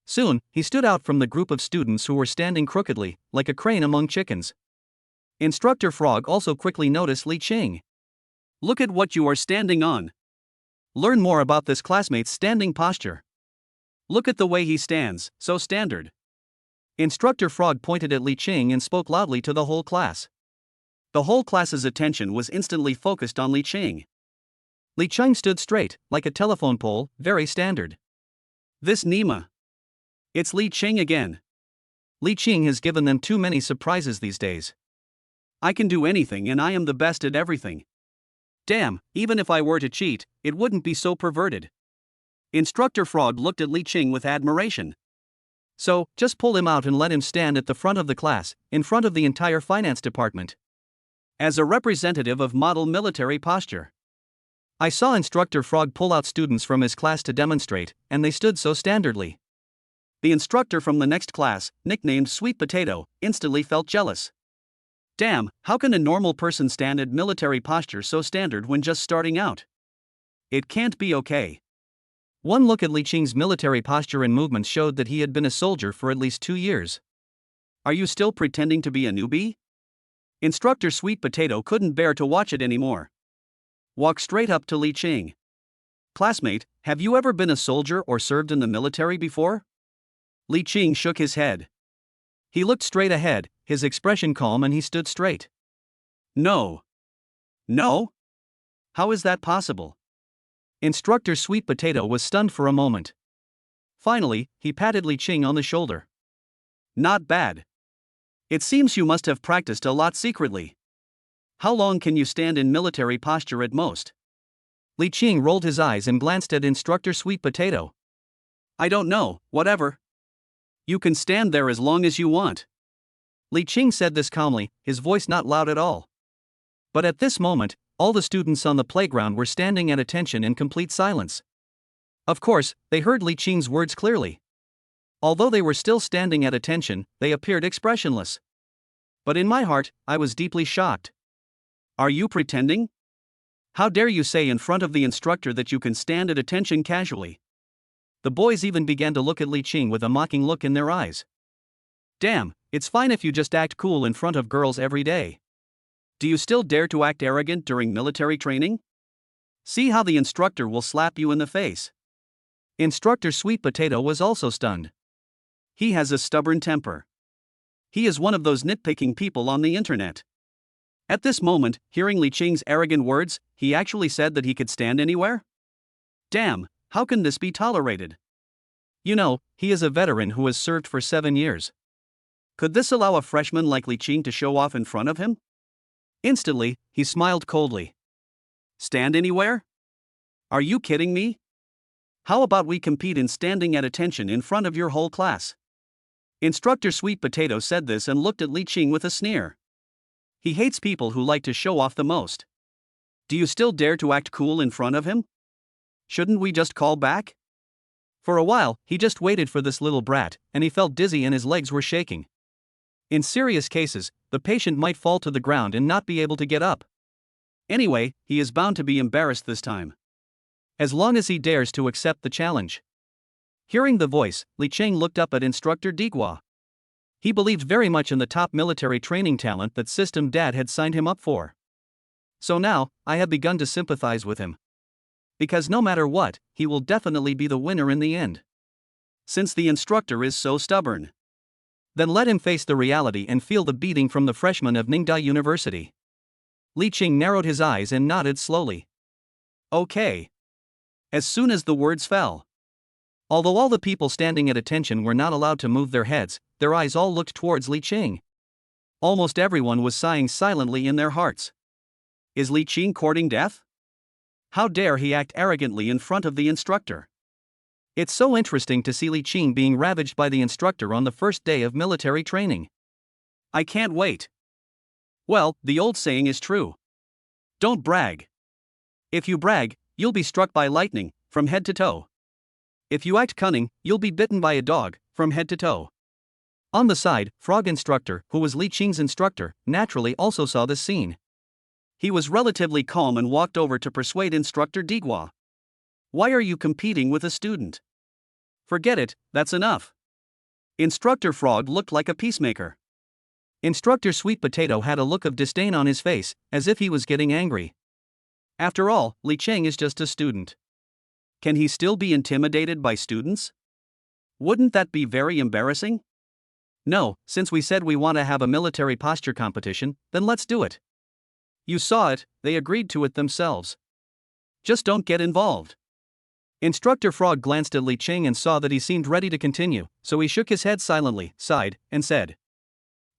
Soon, he stood out from the group of students who were standing crookedly, like a crane among chickens. Instructor Frog also quickly noticed Li Qing. Look at what you are standing on. Learn more about this classmate's standing posture. Look at the way he stands, so standard. Instructor Frog pointed at Li Qing and spoke loudly to the whole class. The whole class's attention was instantly focused on Li Qing. Li Qing stood straight, like a telephone pole, very standard. This Nima. It's Li Qing again. Li Qing has given them too many surprises these days. I can do anything and I am the best at everything. Damn, even if I were to cheat, it wouldn't be so perverted. Instructor Frog looked at Li Qing with admiration. So, just pull him out and let him stand at the front of the class, in front of the entire finance department. As a representative of model military posture. I saw Instructor Frog pull out students from his class to demonstrate, and they stood so standardly. The instructor from the next class, nicknamed Sweet Potato, instantly felt jealous. Damn, how can a normal person stand at military posture so standard when just starting out? It can't be okay. One look at Li Qing's military posture and movements showed that he had been a soldier for at least 2 years. Are you still pretending to be a newbie? Instructor Sweet Potato couldn't bear to watch it anymore. Walk straight up to Li Qing. Classmate, have you ever been a soldier or served in the military before? Li Qing shook his head. He looked straight ahead, his expression calm, and he stood straight. No. No? How is that possible? Instructor Sweet Potato was stunned for a moment. Finally, he patted Li Qing on the shoulder. Not bad. It seems you must have practiced a lot secretly. How long can you stand in military posture at most? Li Qing rolled his eyes and glanced at Instructor Sweet Potato. I don't know, whatever. You can stand there as long as you want. Li Qing said this calmly, his voice not loud at all. But at this moment, all the students on the playground were standing at attention in complete silence. Of course, they heard Li Qing's words clearly. Although they were still standing at attention, they appeared expressionless. But in my heart, I was deeply shocked. Are you pretending? How dare you say in front of the instructor that you can stand at attention casually? The boys even began to look at Li Qing with a mocking look in their eyes. Damn, it's fine if you just act cool in front of girls every day. Do you still dare to act arrogant during military training? See how the instructor will slap you in the face. Instructor Sweet Potato was also stunned. He has a stubborn temper. He is one of those nitpicking people on the internet. At this moment, hearing Li Qing's arrogant words, he actually said that he could stand anywhere? Damn, how can this be tolerated? You know, he is a veteran who has served for 7 years. Could this allow a freshman like Li Qing to show off in front of him? Instantly, he smiled coldly. Stand anywhere? Are you kidding me? How about we compete in standing at attention in front of your whole class? Instructor Sweet Potato said this and looked at Li Qing with a sneer. He hates people who like to show off the most. Do you still dare to act cool in front of him? Shouldn't we just call back? For a while, he just waited for this little brat, and he felt dizzy and his legs were shaking. In serious cases, the patient might fall to the ground and not be able to get up. Anyway, he is bound to be embarrassed this time. As long as he dares to accept the challenge. Hearing the voice, Li Qing looked up at Instructor Digua. He believed very much in the top military training talent that System Dad had signed him up for. So now, I have begun to sympathize with him. Because no matter what, he will definitely be the winner in the end. Since the instructor is so stubborn. Then let him face the reality and feel the beating from the freshmen of Ningda University. Li Qing narrowed his eyes and nodded slowly. Okay. As soon as the words fell. Although all the people standing at attention were not allowed to move their heads, their eyes all looked towards Li Qing. Almost everyone was sighing silently in their hearts. Is Li Qing courting death? How dare he act arrogantly in front of the instructor? It's so interesting to see Li Qing being ravaged by the instructor on the first day of military training. I can't wait. Well, the old saying is true. Don't brag. If you brag, you'll be struck by lightning, from head to toe. If you act cunning, you'll be bitten by a dog, from head to toe. On the side, Frog Instructor, who was Li Qing's instructor, naturally also saw this scene. He was relatively calm and walked over to persuade Instructor Digua. Why are you competing with a student? Forget it, that's enough. Instructor Frog looked like a peacemaker. Instructor Sweet Potato had a look of disdain on his face, as if he was getting angry. After all, Li Qing is just a student. Can he still be intimidated by students? Wouldn't that be very embarrassing? No, since we said we want to have a military posture competition, then let's do it. You saw it, they agreed to it themselves. Just don't get involved. Instructor Frog glanced at Li Qing and saw that he seemed ready to continue, so he shook his head silently, sighed, and said,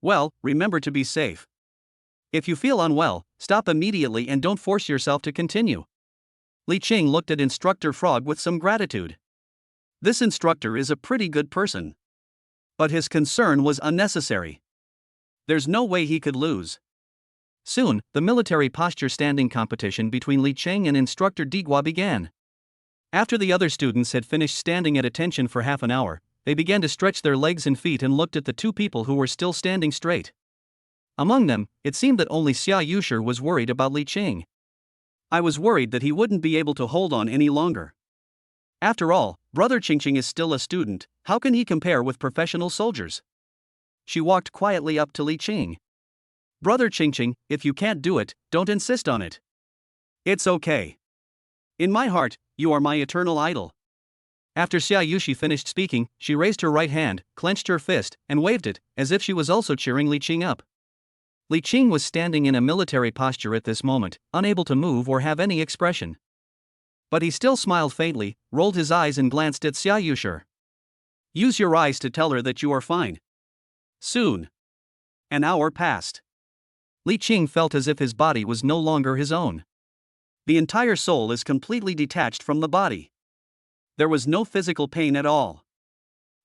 well, remember to be safe. If you feel unwell, stop immediately and don't force yourself to continue. Li Qing looked at Instructor Frog with some gratitude. This instructor is a pretty good person. But his concern was unnecessary. There's no way he could lose. Soon, the military posture standing competition between Li Qing and Instructor Digua began. After the other students had finished standing at attention for half an hour, they began to stretch their legs and feet and looked at the two people who were still standing straight. Among them, it seemed that only Xiaushi was worried about Li Qing. I was worried that he wouldn't be able to hold on any longer. After all, Brother Qingqing is still a student, how can he compare with professional soldiers? She walked quietly up to Li Qing. Brother Qingqing, if you can't do it, don't insist on it. It's okay. In my heart, you are my eternal idol. After Xiaushi finished speaking, she raised her right hand, clenched her fist, and waved it, as if she was also cheering Li Qing up. Li Qing was standing in a military posture at this moment, unable to move or have any expression. But he still smiled faintly, rolled his eyes and glanced at Xiaushi. Use your eyes to tell her that you are fine. Soon. An hour passed. Li Qing felt as if his body was no longer his own. The entire soul is completely detached from the body. There was no physical pain at all.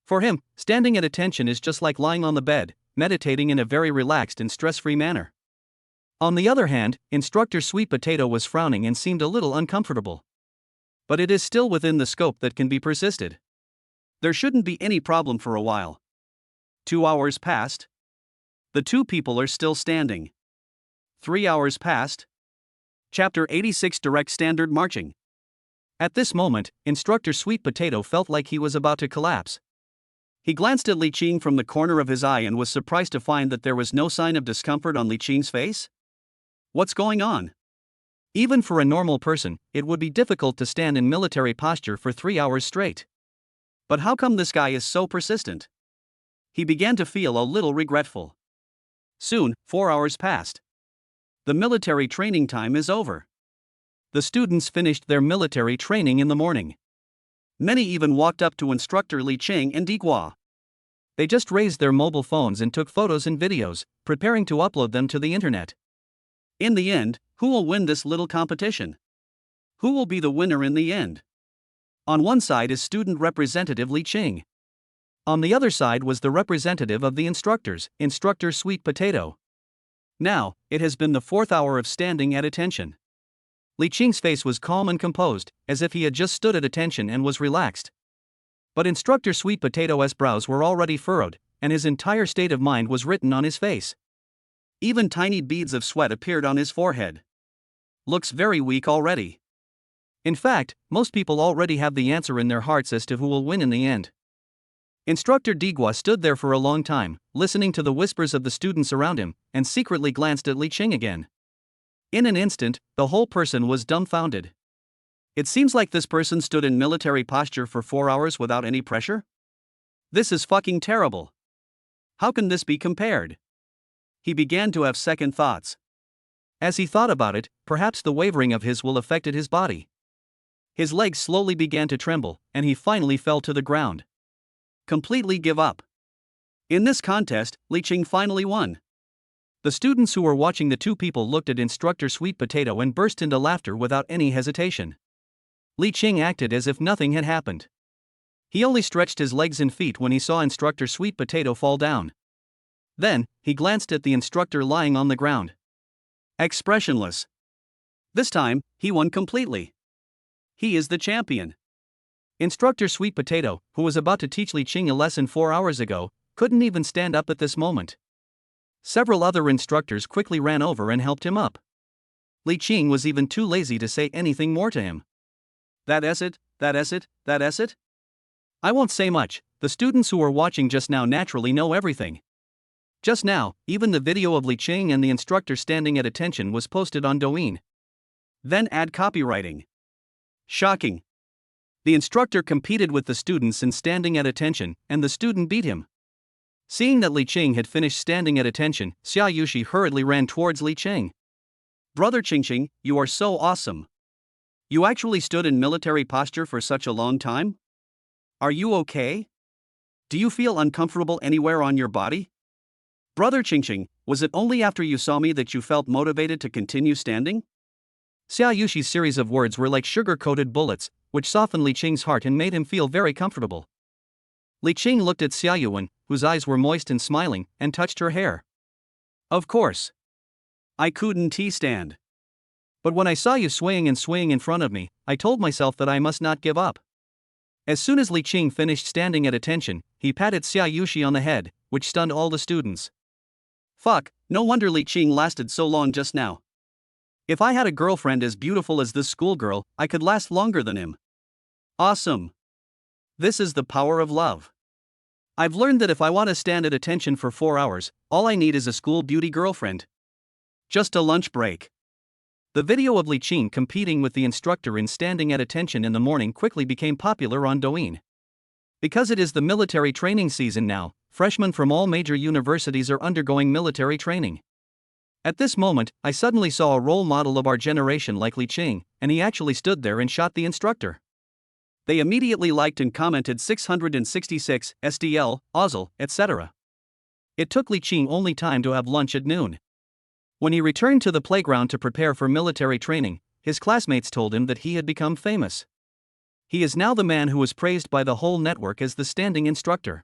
For him, standing at attention is just like lying on the bed, meditating in a very relaxed and stress-free manner. On the other hand, Instructor Sweet Potato was frowning and seemed a little uncomfortable. But it is still within the scope that can be persisted. There shouldn't be any problem for a while. 2 hours passed. The two people are still standing. 3 hours passed. Chapter 86 Direct Standard Marching. At this moment, Instructor Sweet Potato felt like he was about to collapse. He glanced at Li Qing from the corner of his eye and was surprised to find that there was no sign of discomfort on Li Qing's face. What's going on? Even for a normal person, it would be difficult to stand in military posture for 3 hours straight. But how come this guy is so persistent? He began to feel a little regretful. Soon, 4 hours passed. The military training time is over. The students finished their military training in the morning. Many even walked up to Instructor Li Qing and Digua. They just raised their mobile phones and took photos and videos, preparing to upload them to the internet. In the end, who will win this little competition? Who will be the winner in the end? On one side is student representative Li Qing. On the other side was the representative of the instructors, Instructor Sweet Potato. Now, it has been the 4th hour of standing at attention. Li Qing's face was calm and composed, as if he had just stood at attention and was relaxed. But Instructor Sweet Potato's brows were already furrowed, and his entire state of mind was written on his face. Even tiny beads of sweat appeared on his forehead. Looks very weak already. In fact, most people already have the answer in their hearts as to who will win in the end. Instructor Digua stood there for a long time, listening to the whispers of the students around him, and secretly glanced at Li Qing again. In an instant, the whole person was dumbfounded. It seems like this person stood in military posture for 4 hours without any pressure? This is fucking terrible. How can this be compared? He began to have second thoughts. As he thought about it, perhaps the wavering of his will affected his body. His legs slowly began to tremble, and he finally fell to the ground. Completely give up. In this contest, Li Qing finally won. The students who were watching the two people looked at Instructor Sweet Potato and burst into laughter without any hesitation. Li Qing acted as if nothing had happened. He only stretched his legs and feet when he saw Instructor Sweet Potato fall down. Then, he glanced at the instructor lying on the ground. Expressionless. This time, he won completely. He is the champion. Instructor Sweet Potato, who was about to teach Li Qing a lesson 4 hours ago, couldn't even stand up at this moment. Several other instructors quickly ran over and helped him up. Li Qing was even too lazy to say anything more to him. That is it. I won't say much, the students who were watching just now naturally know everything. Just now, even the video of Li Qing and the instructor standing at attention was posted on Douyin. Then add copywriting. Shocking. The instructor competed with the students in standing at attention, and the student beat him. Seeing that Li Qing had finished standing at attention, Xiaushi hurriedly ran towards Li Qing. Brother Qingqing, you are so awesome. You actually stood in military posture for such a long time? Are you okay? Do you feel uncomfortable anywhere on your body? Brother Qingqing, was it only after you saw me that you felt motivated to continue standing? Xiaoyushi's series of words were like sugar-coated bullets, which softened Li Qing's heart and made him feel very comfortable. Li Qing looked at Xiaoyuan, whose eyes were moist and smiling, and touched her hair. Of course. I couldn't stand. But when I saw you swaying in front of me, I told myself that I must not give up. As soon as Li Qing finished standing at attention, he patted Xiaoyushi on the head, which stunned all the students. Fuck, no wonder Li Qing lasted so long just now. If I had a girlfriend as beautiful as this schoolgirl, I could last longer than him. Awesome. This is the power of love. I've learned that if I want to stand at attention for 4 hours, all I need is a school beauty girlfriend. Just a lunch break. The video of Li Qing competing with the instructor in standing at attention in the morning quickly became popular on Douyin. Because it is the military training season now, freshmen from all major universities are undergoing military training. At this moment, I suddenly saw a role model of our generation like Li Qing, and he actually stood there and shot the instructor. They immediately liked and commented 666, SDL, Ozzel, etc. It took Li Qing only time to have lunch at noon. When he returned to the playground to prepare for military training, his classmates told him that he had become famous. He is now the man who is praised by the whole network as the standing instructor.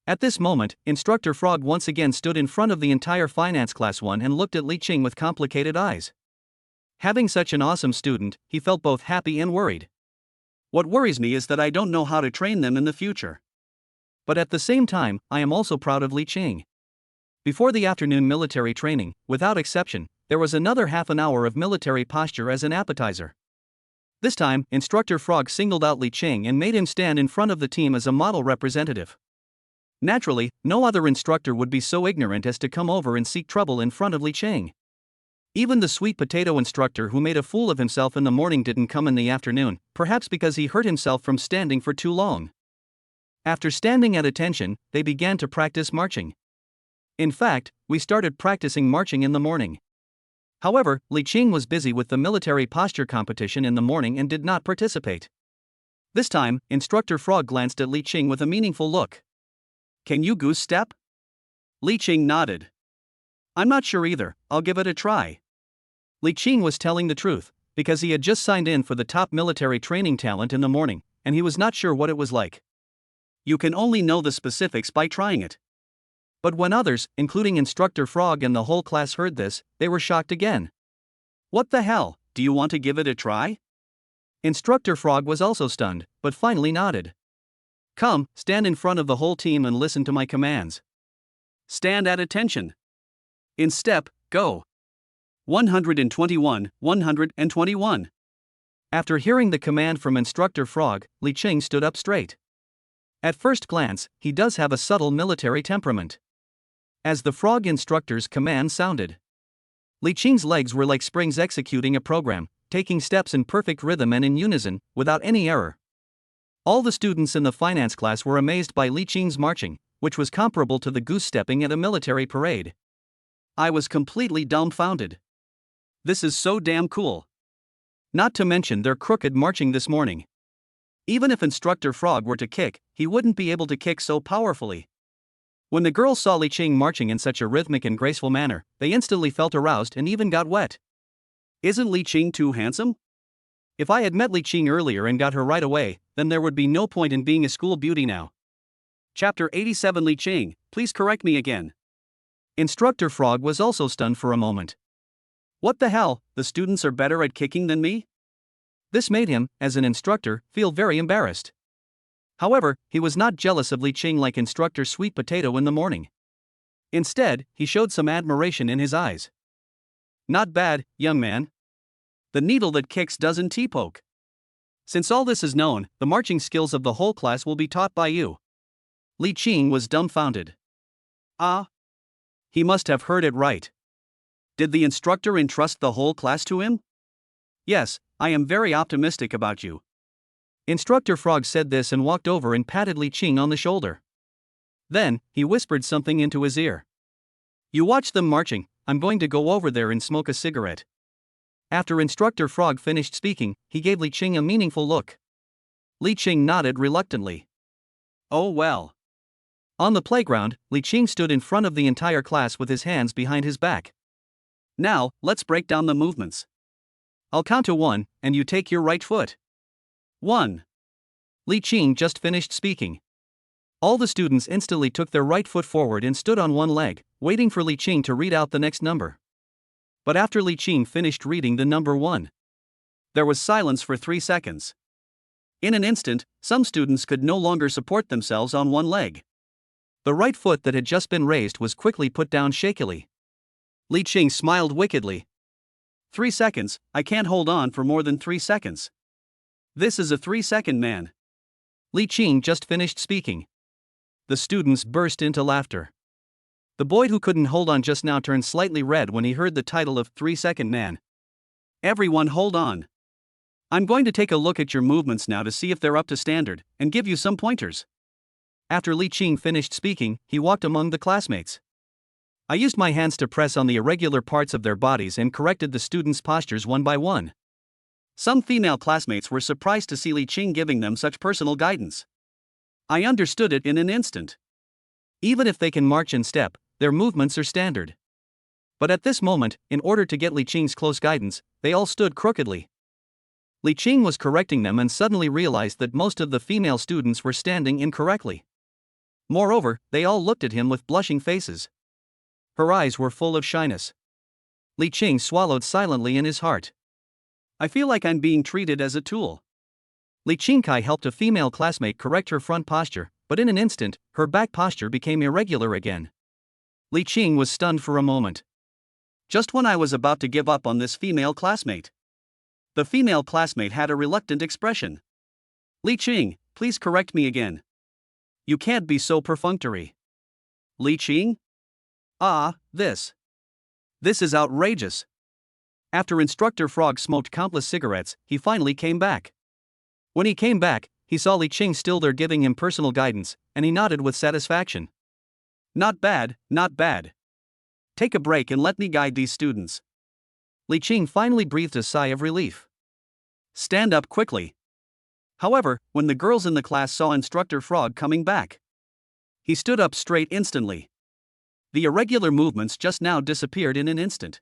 At this moment, Instructor Frog once again stood in front of the entire finance class 1 and looked at Li Qing with complicated eyes. Having such an awesome student, he felt both happy and worried. What worries me is that I don't know how to train them in the future. But at the same time, I am also proud of Li Qing. Before the afternoon military training, without exception, there was another half an hour of military posture as an appetizer. This time, Instructor Frog singled out Li Qing and made him stand in front of the team as a model representative. Naturally, no other instructor would be so ignorant as to come over and seek trouble in front of Li Qing. Even the sweet potato instructor who made a fool of himself in the morning didn't come in the afternoon, perhaps because he hurt himself from standing for too long. After standing at attention, they began to practice marching. In fact, we started practicing marching in the morning. However, Li Qing was busy with the military posture competition in the morning and did not participate. This time, Instructor Frog glanced at Li Qing with a meaningful look. Can you goose step? Li Qing nodded. I'm not sure either, I'll give it a try. Li Qing was telling the truth, because he had just signed in for the top military training talent in the morning, and he was not sure what it was like. You can only know the specifics by trying it. But when others, including Instructor Frog and the whole class, heard this, they were shocked again. What the hell, do you want to give it a try? Instructor Frog was also stunned, but finally nodded. Come, stand in front of the whole team and listen to my commands. Stand at attention. In step, go. 121, 121. After hearing the command from Instructor Frog, Li Qing stood up straight. At first glance, he does have a subtle military temperament. As the frog instructor's command sounded, Li Qing's legs were like springs executing a program, taking steps in perfect rhythm and in unison, without any error. All the students in the finance class were amazed by Li Qing's marching, which was comparable to the goose stepping at a military parade. I was completely dumbfounded. This is so damn cool. Not to mention their crooked marching this morning. Even if Instructor Frog were to kick, he wouldn't be able to kick so powerfully. When the girls saw Li Qing marching in such a rhythmic and graceful manner, they instantly felt aroused and even got wet. Isn't Li Qing too handsome? If I had met Li Qing earlier and got her right away, then there would be no point in being a school beauty now. Chapter 87 Li Qing, please correct me again. Instructor Frog was also stunned for a moment. What the hell, the students are better at kicking than me? This made him, as an instructor, feel very embarrassed. However, he was not jealous of Li Qing like Instructor Sweet Potato in the morning. Instead, he showed some admiration in his eyes. Not bad, young man. The needle that kicks doesn't T-poke. Since all this is known, the marching skills of the whole class will be taught by you. Li Qing was dumbfounded. Ah? He must have heard it right. Did the instructor entrust the whole class to him? Yes, I am very optimistic about you. Instructor Frog said this and walked over and patted Li Qing on the shoulder. Then, he whispered something into his ear. You watch them marching, I'm going to go over there and smoke a cigarette. After Instructor Frog finished speaking, he gave Li Qing a meaningful look. Li Qing nodded reluctantly. Oh well. On the playground, Li Qing stood in front of the entire class with his hands behind his back. Now, let's break down the movements. I'll count to 1, and you take your right foot. 1. Li Qing just finished speaking. All the students instantly took their right foot forward and stood on one leg, waiting for Li Qing to read out the next number. But after Li Qing finished reading the number 1, there was silence for 3 seconds. In an instant, some students could no longer support themselves on one leg. The right foot that had just been raised was quickly put down shakily. Li Qing smiled wickedly. 3 seconds, I can't hold on for more than 3 seconds. This is a 3-second man. Li Qing just finished speaking. The students burst into laughter. The boy who couldn't hold on just now turned slightly red when he heard the title of 3-second man. Everyone hold on. I'm going to take a look at your movements now to see if they're up to standard, and give you some pointers. After Li Qing finished speaking, he walked among the classmates. I used my hands to press on the irregular parts of their bodies and corrected the students' postures one by one. Some female classmates were surprised to see Li Qing giving them such personal guidance. I understood it in an instant. Even if they can march in step, their movements are standard. But at this moment, in order to get Li Qing's close guidance, they all stood crookedly. Li Qing was correcting them and suddenly realized that most of the female students were standing incorrectly. Moreover, they all looked at him with blushing faces. Her eyes were full of shyness. Li Qing swallowed silently in his heart. I feel like I'm being treated as a tool. Li Qingkai helped a female classmate correct her front posture, but in an instant, her back posture became irregular again. Li Qing was stunned for a moment. Just when I was about to give up on this female classmate, the female classmate had a reluctant expression. Li Qing, please correct me again. You can't be so perfunctory. Li Qing? Ah, this is outrageous. After Instructor Frog smoked countless cigarettes, he finally came back. When he came back, he saw Li Qing still there giving him personal guidance, and he nodded with satisfaction. Not bad, not bad. Take a break and let me guide these students. Li Qing finally breathed a sigh of relief. Stand up quickly. However, when the girls in the class saw Instructor Frog coming back, he stood up straight instantly. The irregular movements just now disappeared in an instant.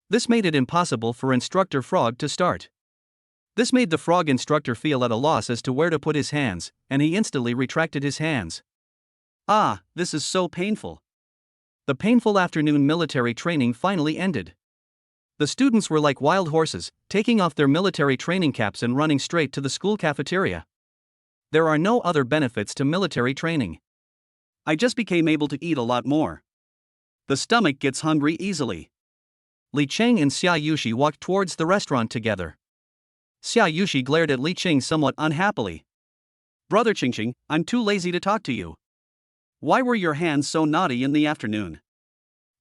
This made it impossible for Instructor Frog to start. This made the frog instructor feel at a loss as to where to put his hands, and he instantly retracted his hands. Ah, this is so painful. The painful afternoon military training finally ended. The students were like wild horses, taking off their military training caps and running straight to the school cafeteria. There are no other benefits to military training. I just became able to eat a lot more. The stomach gets hungry easily. Li Qing and Xiaushi walked towards the restaurant together. Xiaushi glared at Li Qing somewhat unhappily. Brother Qingqing, I'm too lazy to talk to you. Why were your hands so naughty in the afternoon?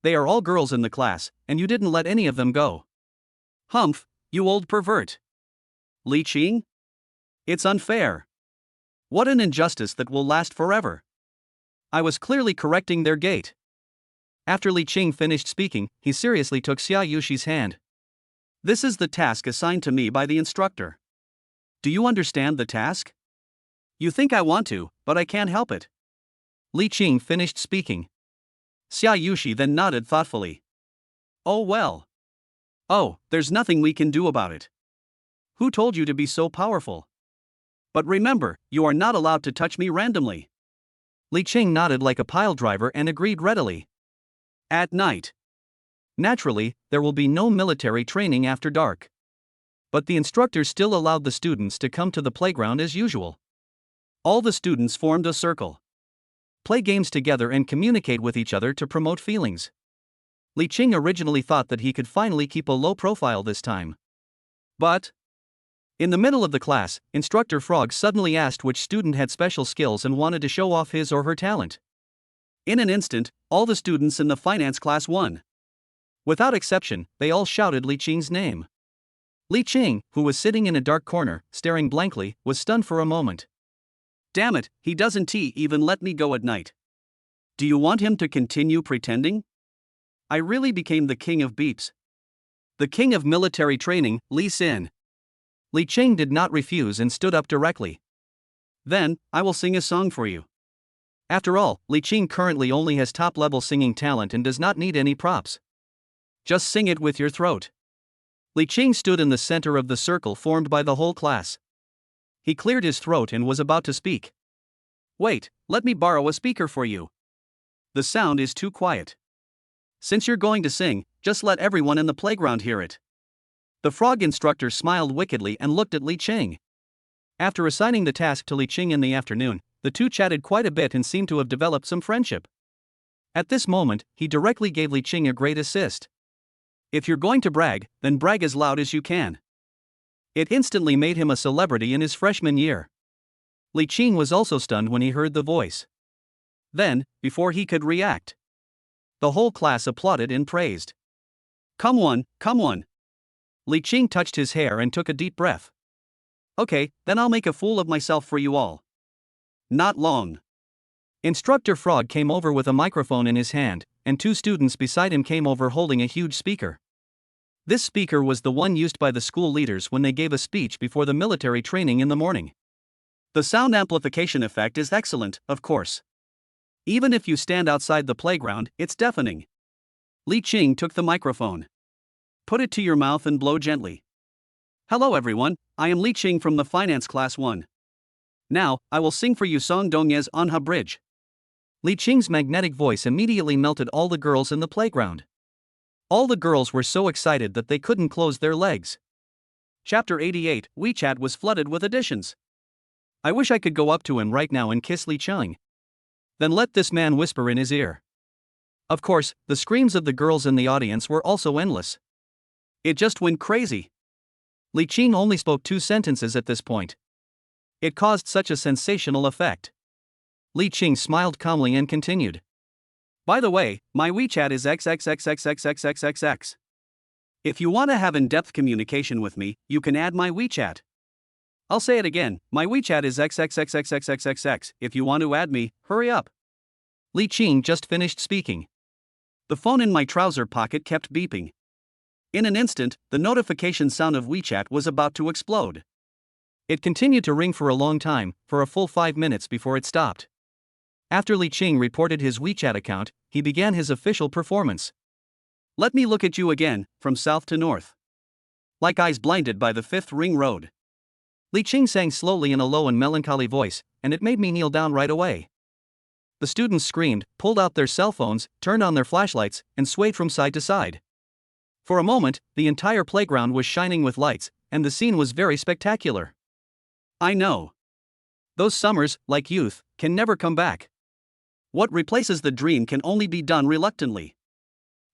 They are all girls in the class, and you didn't let any of them go. Humph, you old pervert. Li Qing? It's unfair. What an injustice that will last forever. I was clearly correcting their gait. After Li Qing finished speaking, he seriously took Xiaoshi's hand. This is the task assigned to me by the instructor. Do you understand the task? You think I want to, but I can't help it. Li Qing finished speaking. Xiaushi then nodded thoughtfully. Oh well. Oh, there's nothing we can do about it. Who told you to be so powerful? But remember, you are not allowed to touch me randomly. Li Qing nodded like a pile driver and agreed readily. At night. Naturally, there will be no military training after dark. But the instructor still allowed the students to come to the playground as usual. All the students formed a circle. Play games together and communicate with each other to promote feelings. Li Qing originally thought that he could finally keep a low profile this time. But, in the middle of the class, Instructor Frog suddenly asked which student had special skills and wanted to show off his or her talent. In an instant, all the students in the finance class won. Without exception, they all shouted Li Qing's name. Li Qing, who was sitting in a dark corner, staring blankly, was stunned for a moment. Damn it, he doesn't even let me go at night. Do you want him to continue pretending? I really became the king of beeps. The king of military training, Li Xin. Li Qing did not refuse and stood up directly. Then, I will sing a song for you. After all, Li Qing currently only has top-level singing talent and does not need any props. Just sing it with your throat. Li Qing stood in the center of the circle formed by the whole class. He cleared his throat and was about to speak. Wait, let me borrow a speaker for you. The sound is too quiet. Since you're going to sing, just let everyone in the playground hear it. The frog instructor smiled wickedly and looked at Li Qing. After assigning the task to Li Qing in the afternoon, the two chatted quite a bit and seemed to have developed some friendship. At this moment, he directly gave Li Qing a great assist. If you're going to brag, then brag as loud as you can. It instantly made him a celebrity in his freshman year. Li Qing was also stunned when he heard the voice. Then, before he could react, the whole class applauded and praised. Come on, come on. Li Qing touched his hair and took a deep breath. Okay, then I'll make a fool of myself for you all. Not long. Instructor Frog came over with a microphone in his hand, and two students beside him came over holding a huge speaker. This speaker was the one used by the school leaders when they gave a speech before the military training in the morning. The sound amplification effect is excellent, of course. Even if you stand outside the playground, it's deafening. Li Qing took the microphone. Put it to your mouth and blow gently. Hello everyone, I am Li Qing from the Finance Class 1. Now, I will sing for you Song Dongye's Anha Bridge. Li Qing's magnetic voice immediately melted all the girls in the playground. All the girls were so excited that they couldn't close their legs. Chapter 88, WeChat was flooded with additions. I wish I could go up to him right now and kiss Li Qing. Then let this man whisper in his ear. Of course, the screams of the girls in the audience were also endless. It just went crazy. Li Qing only spoke 2 sentences at this point. It caused such a sensational effect. Li Qing smiled calmly and continued. By the way, my WeChat is XXXXXXXXXX. If you want to have in-depth communication with me, you can add my WeChat. I'll say it again, my WeChat is XXXXXXXX. If you want to add me, hurry up. Li Qing just finished speaking. The phone in my trouser pocket kept beeping. In an instant, the notification sound of WeChat was about to explode. It continued to ring for a long time, for a full 5 minutes before it stopped. After Li Qing reported his WeChat account, he began his official performance. Let me look at you again, from south to north. Like eyes blinded by the 5th ring road. Li Qing sang slowly in a low and melancholy voice, and it made me kneel down right away. The students screamed, pulled out their cell phones, turned on their flashlights, and swayed from side to side. For a moment, the entire playground was shining with lights, and the scene was very spectacular. I know. Those summers, like youth, can never come back. What replaces the dream can only be done reluctantly.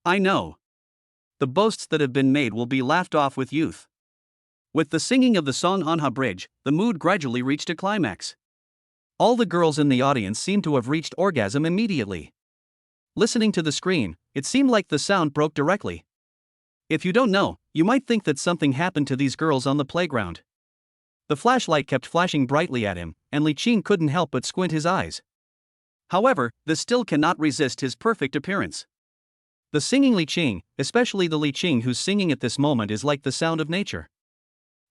I know. The boasts that have been made will be laughed off with youth. With the singing of the song Anha Bridge, the mood gradually reached a climax. All the girls in the audience seemed to have reached orgasm immediately. Listening to the screen, it seemed like the sound broke directly. If you don't know, you might think that something happened to these girls on the playground. The flashlight kept flashing brightly at him, and Li Qing couldn't help but squint his eyes. However, this still cannot resist his perfect appearance. The singing Li Qing, especially the Li Qing who's singing at this moment, is like the sound of nature.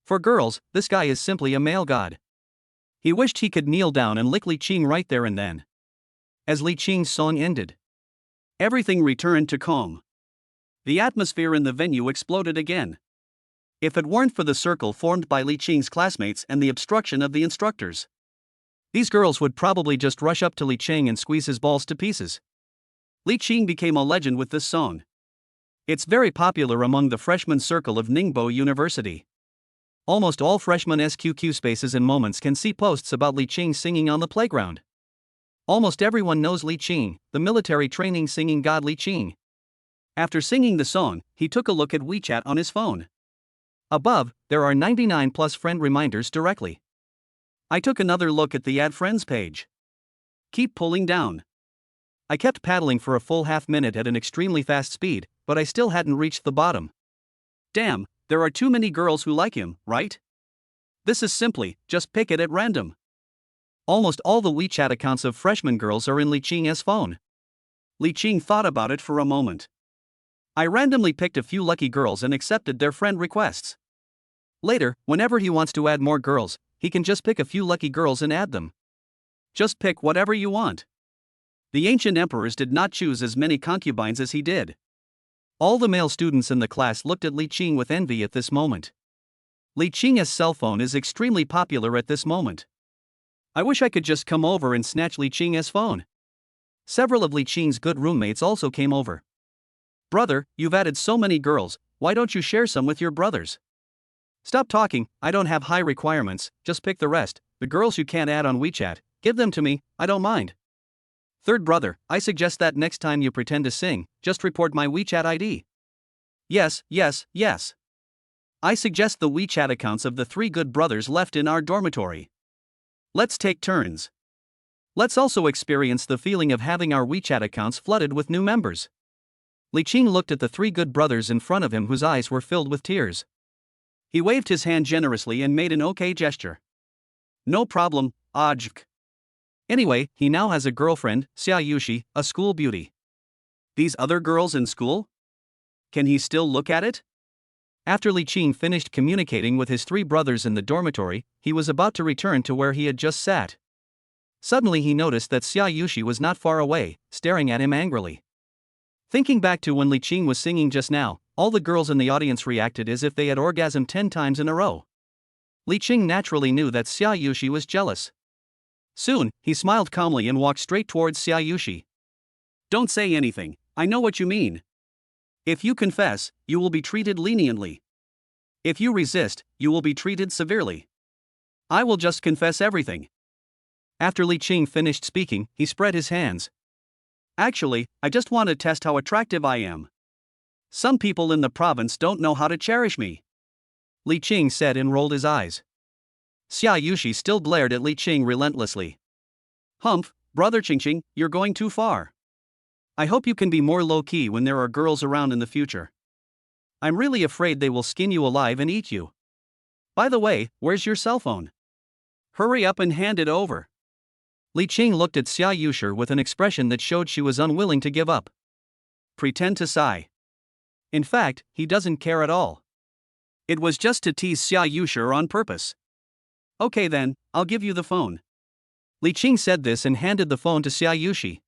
For girls, this guy is simply a male god. He wished he could kneel down and lick Li Qing right there and then. As Li Qing's song ended, Everything returned to calm. The atmosphere in the venue exploded again. If it weren't for the circle formed by Li Qing's classmates and the obstruction of the instructors, these girls would probably just rush up to Li Qing and squeeze his balls to pieces. Li Qing became a legend with this song. It's very popular among the freshman circle of Ningbo University. Almost all freshman SQQ spaces and moments can see posts about Li Qing singing on the playground. Almost everyone knows Li Qing, the military training singing god Li Qing. After singing the song, he took a look at WeChat on his phone. Above, there are 99 plus friend reminders directly. I took another look at the Add Friends page. Keep pulling down. I kept paddling for a full half-minute at an extremely fast speed, but I still hadn't reached the bottom. Damn, there are too many girls who like him, right? This is simply, just pick it at random. Almost all the WeChat accounts of freshman girls are in Li Qing's phone. Li Qing thought about it for a moment. I randomly picked a few lucky girls and accepted their friend requests. Later, whenever he wants to add more girls, he can just pick a few lucky girls and add them. Just pick whatever you want. The ancient emperors did not choose as many concubines as he did. All the male students in the class looked at Li Qing with envy at this moment. Li Qing's cell phone is extremely popular at this moment. I wish I could just come over and snatch Li Qing's phone. Several of Li Qing's good roommates also came over. Brother, you've added so many girls, why don't you share some with your brothers? Stop talking, I don't have high requirements, just pick the rest. The girls you can't add on WeChat, give them to me, I don't mind. Third brother, I suggest that next time you pretend to sing, just report my WeChat ID. Yes, yes, yes. I suggest the WeChat accounts of the 3 good brothers left in our dormitory. Let's take turns. Let's also experience the feeling of having our WeChat accounts flooded with new members. Li Qing looked at the 3 good brothers in front of him whose eyes were filled with tears. He waved his hand generously and made an okay gesture. No problem, Ajk. Anyway, he now has a girlfriend, Xiaushi, a school beauty. These other girls in school? Can he still look at it? After Li Qing finished communicating with his 3 brothers in the dormitory, he was about to return to where he had just sat. Suddenly he noticed that Xiaushi was not far away, staring at him angrily. Thinking back to when Li Qing was singing just now, all the girls in the audience reacted as if they had orgasmed 10 times in a row. Li Qing naturally knew that Xiaushi was jealous. Soon, he smiled calmly and walked straight towards Xiaushi. Don't say anything, I know what you mean. If you confess, you will be treated leniently. If you resist, you will be treated severely. I will just confess everything. After Li Qing finished speaking, he spread his hands. Actually, I just want to test how attractive I am. Some people in the province don't know how to cherish me. Li Qing said and rolled his eyes. Xiaushi still glared at Li Qing relentlessly. Humph, brother Qingqing, you're going too far. I hope you can be more low-key when there are girls around in the future. I'm really afraid they will skin you alive and eat you. By the way, where's your cell phone? Hurry up and hand it over. Li Qing looked at Xiaushi with an expression that showed she was unwilling to give up. Pretend to sigh. In fact, he doesn't care at all. It was just to tease Xiaushi on purpose. Okay then, I'll give you the phone. Li Qing said this and handed the phone to Xiaushi.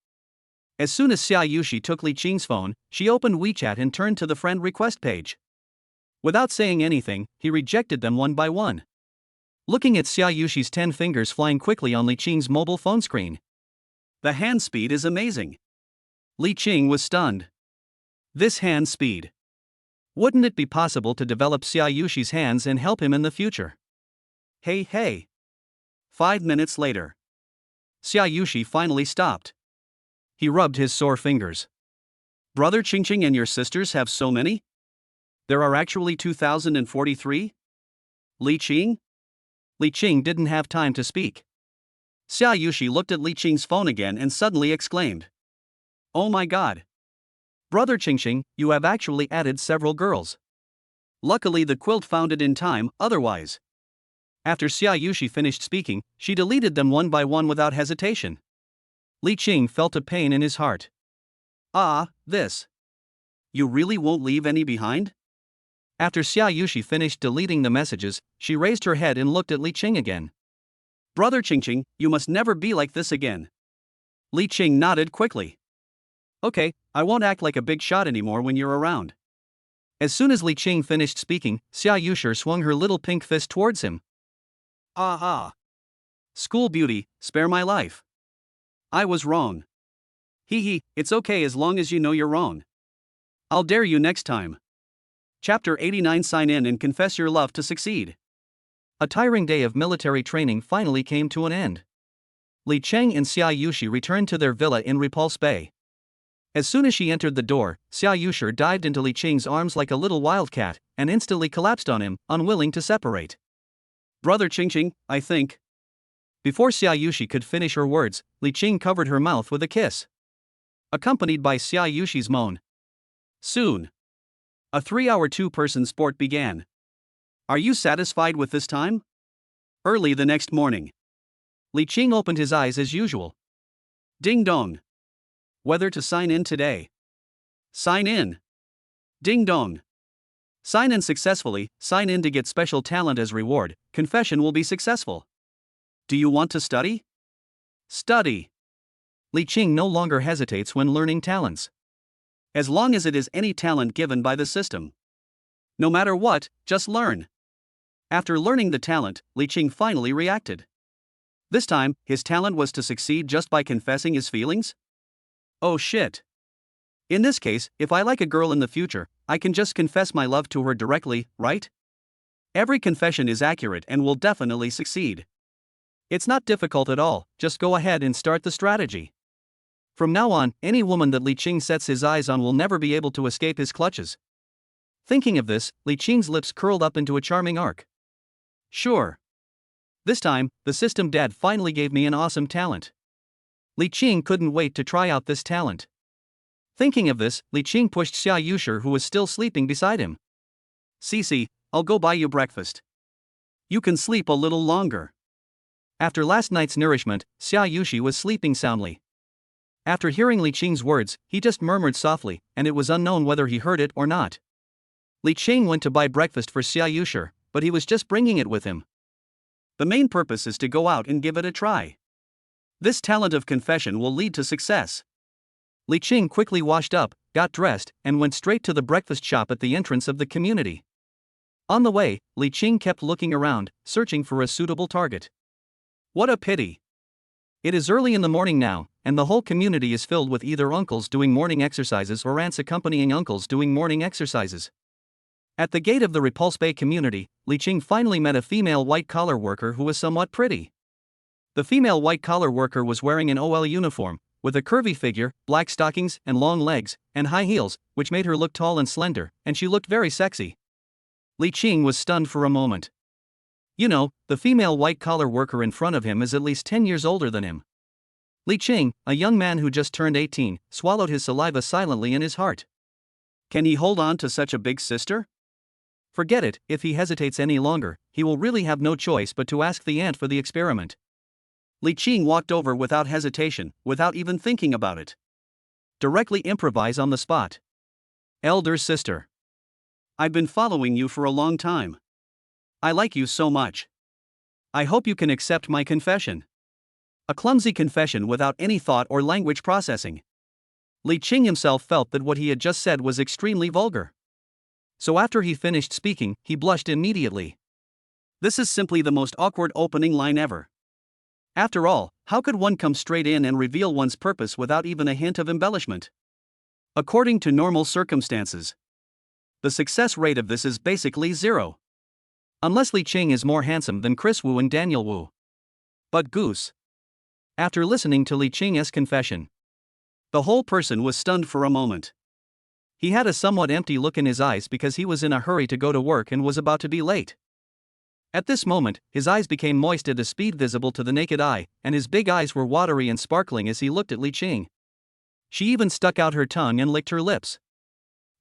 As soon as Xiaushi took Li Qing's phone, she opened WeChat and turned to the friend request page. Without saying anything, he rejected them one by one. Looking at Xiaoshi's 10 fingers flying quickly on Li Qing's mobile phone screen. The hand speed is amazing. Li Qing was stunned. This hand speed. Wouldn't it be possible to develop Xiaoshi's hands and help him in the future? Hey. 5 minutes later. Xiaushi finally stopped. He rubbed his sore fingers. Brother Qingqing and your sisters have so many? There are actually 2,043? Li Qing? Li Qing didn't have time to speak. Xiaushi looked at Li Qing's phone again and suddenly exclaimed. Oh my god. Brother Qingqing, you have actually added several girls. Luckily the quilt found it in time, otherwise. After Xiaushi finished speaking, she deleted them one by one without hesitation. Li Qing felt a pain in his heart. This. You really won't leave any behind? After Xiaushi finished deleting the messages, she raised her head and looked at Li Qing again. Brother Qingqing, you must never be like this again. Li Qing nodded quickly. Okay, I won't act like a big shot anymore when you're around. As soon as Li Qing finished speaking, Xiaushi swung her little pink fist towards him. Ah. School beauty, spare my life. I was wrong. Hee, it's okay as long as you know you're wrong. I'll dare you next time. Chapter 89. Sign in and confess your love to succeed. A tiring day of military training finally came to an end. Li Cheng and Xiaushi returned to their villa in Repulse Bay. As soon as she entered the door, Xiaushi dived into Li Cheng's arms like a little wildcat, and instantly collapsed on him, unwilling to separate. Brother Qingqing, I think. Before Xiaushi could finish her words, Li Cheng covered her mouth with a kiss, accompanied by Xiaoshi's moan. Soon, a 3-hour two-person sport began. Are you satisfied with this time? Early the next morning, Li Cheng opened his eyes as usual. Ding dong. Whether to sign in today? Sign in. Ding dong. Sign in successfully. Sign in to get special talent as reward. Confession will be successful. Do you want to study? Study. Li Cheng no longer hesitates when learning talents. As long as it is any talent given by the system. No matter what, just learn. After learning the talent, Li Cheng finally reacted. This time, his talent was to succeed just by confessing his feelings? Oh shit. In this case, if I like a girl in the future, I can just confess my love to her directly, right? Every confession is accurate and will definitely succeed. It's not difficult at all, just go ahead and start the strategy. From now on, any woman that Li Cheng sets his eyes on will never be able to escape his clutches. Thinking of this, Li Cheng's lips curled up into a charming arc. Sure. This time, the system dad finally gave me an awesome talent. Li Cheng couldn't wait to try out this talent. Thinking of this, Li Cheng pushed Xiaushi, who was still sleeping beside him. Cece, I'll go buy you breakfast. You can sleep a little longer. After last night's nourishment, Xiaushi was sleeping soundly. After hearing Li Cheng's words, he just murmured softly, and it was unknown whether he heard it or not. Li Cheng went to buy breakfast for Xiaushi, but he was just bringing it with him. The main purpose is to go out and give it a try. This talent of confession will lead to success. Li Cheng quickly washed up, got dressed, and went straight to the breakfast shop at the entrance of the community. On the way, Li Cheng kept looking around, searching for a suitable target. What a pity. It is early in the morning now, and the whole community is filled with either uncles doing morning exercises or aunts accompanying uncles doing morning exercises. At the gate of the Repulse Bay community, Li Cheng finally met a female white-collar worker who was somewhat pretty. The female white-collar worker was wearing an OL uniform, with a curvy figure, black stockings and long legs, and high heels, which made her look tall and slender, and she looked very sexy. Li Cheng was stunned for a moment. You know, the female white-collar worker in front of him is at least 10 years older than him. Li Cheng, a young man who just turned 18, swallowed his saliva silently in his heart. Can he hold on to such a big sister? Forget it, if he hesitates any longer, he will really have no choice but to ask the aunt for the experiment. Li Cheng walked over without hesitation, without even thinking about it. Directly improvise on the spot. Elder sister. I've been following you for a long time. I like you so much. I hope you can accept my confession. A clumsy confession without any thought or language processing. Li Cheng himself felt that what he had just said was extremely vulgar. So after he finished speaking, he blushed immediately. This is simply the most awkward opening line ever. After all, how could one come straight in and reveal one's purpose without even a hint of embellishment? According to normal circumstances, the success rate of this is basically zero. Unless Li Cheng is more handsome than Chris Wu and Daniel Wu. But goose. After listening to Li Cheng's confession, the whole person was stunned for a moment. He had a somewhat empty look in his eyes because he was in a hurry to go to work and was about to be late. At this moment, his eyes became moist at a speed visible to the naked eye, and his big eyes were watery and sparkling as he looked at Li Cheng. She even stuck out her tongue and licked her lips.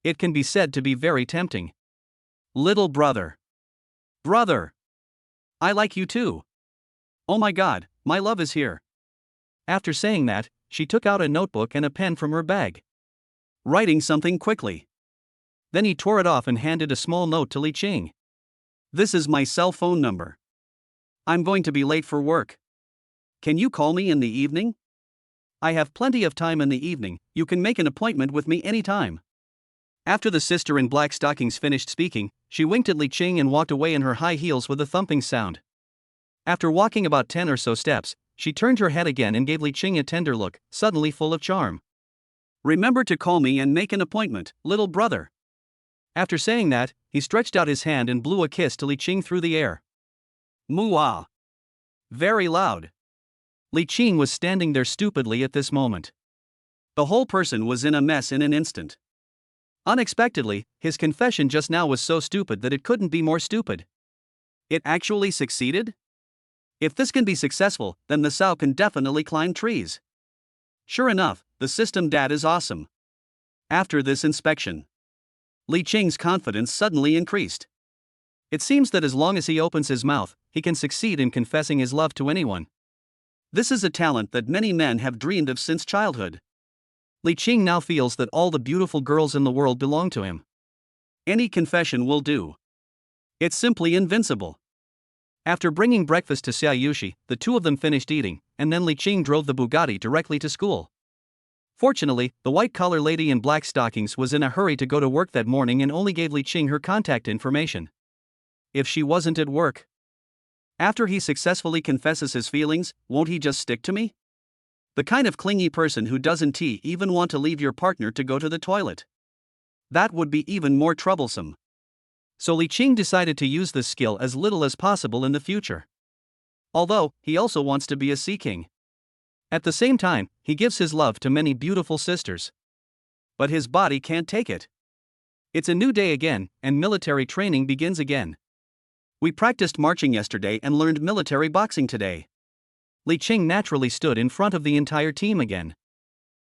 It can be said to be very tempting. Little brother. Brother. I like you too. Oh my god, my love is here. After saying that, she took out a notebook and a pen from her bag. Writing something quickly. Then he tore it off and handed a small note to Li Cheng. This is my cell phone number. I'm going to be late for work. Can you call me in the evening? I have plenty of time in the evening, you can make an appointment with me anytime. After the sister in black stockings finished speaking, she winked at Li Qing and walked away in her high heels with a thumping sound. After walking about 10 or so steps, she turned her head again and gave Li Qing a tender look, suddenly full of charm. Remember to call me and make an appointment, little brother. After saying that, he stretched out his hand and blew a kiss to Li Qing through the air. Muah! Very loud. Li Qing was standing there stupidly at this moment. The whole person was in a mess in an instant. Unexpectedly, his confession just now was so stupid that it couldn't be more stupid. It actually succeeded? If this can be successful, then the Sao can definitely climb trees. Sure enough, the system dad is awesome. After this inspection, Li Qing's confidence suddenly increased. It seems that as long as he opens his mouth, he can succeed in confessing his love to anyone. This is a talent that many men have dreamed of since childhood. Li Qing now feels that all the beautiful girls in the world belong to him. Any confession will do. It's simply invincible. After bringing breakfast to Xiaushi, the two of them finished eating, and then Li Qing drove the Bugatti directly to school. Fortunately, the white-collar lady in black stockings was in a hurry to go to work that morning and only gave Li Qing her contact information. If she wasn't at work. After he successfully confesses his feelings, won't he just stick to me? The kind of clingy person who doesn't even want to leave your partner to go to the toilet. That would be even more troublesome. So Li Qing decided to use this skill as little as possible in the future. Although, he also wants to be a sea king. At the same time, he gives his love to many beautiful sisters. But his body can't take it. It's a new day again, and military training begins again. We practiced marching yesterday and learned military boxing today. Li Qing naturally stood in front of the entire team again.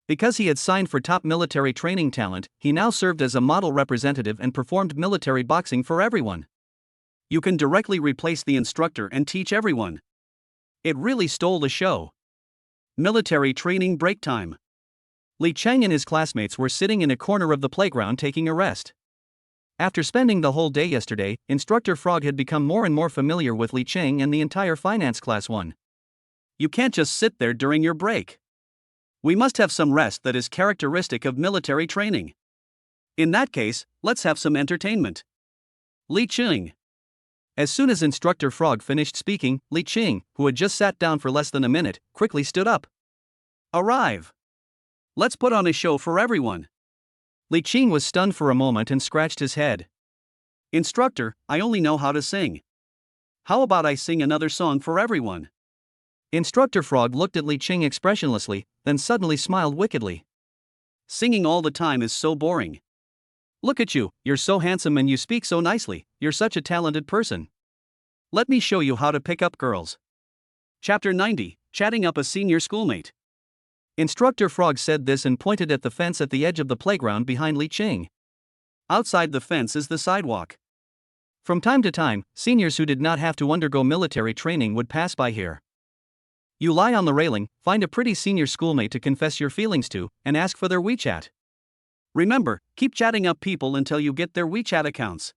Because he had signed for top military training talent, he now served as a model representative and performed military boxing for everyone. You can directly replace the instructor and teach everyone. It really stole the show. Military training break time. Li Qing and his classmates were sitting in a corner of the playground taking a rest. After spending the whole day yesterday, Instructor Frog had become more and more familiar with Li Qing and the entire finance class 1. You can't just sit there during your break. We must have some rest that is characteristic of military training. In that case, let's have some entertainment. Li Qing. As soon as Instructor Frog finished speaking, Li Qing, who had just sat down for less than a minute, quickly stood up. Arrive! Let's put on a show for everyone. Li Qing was stunned for a moment and scratched his head. Instructor, I only know how to sing. How about I sing another song for everyone? Instructor Frog looked at Li Qing expressionlessly, then suddenly smiled wickedly. Singing all the time is so boring. Look at you, you're so handsome and you speak so nicely, you're such a talented person. Let me show you how to pick up girls. Chapter 90, Chatting Up a Senior Schoolmate. Instructor Frog said this and pointed at the fence at the edge of the playground behind Li Qing. Outside the fence is the sidewalk. From time to time, seniors who did not have to undergo military training would pass by here. You lie on the railing, find a pretty senior schoolmate to confess your feelings to, and ask for their WeChat. Remember, keep chatting up people until you get their WeChat accounts.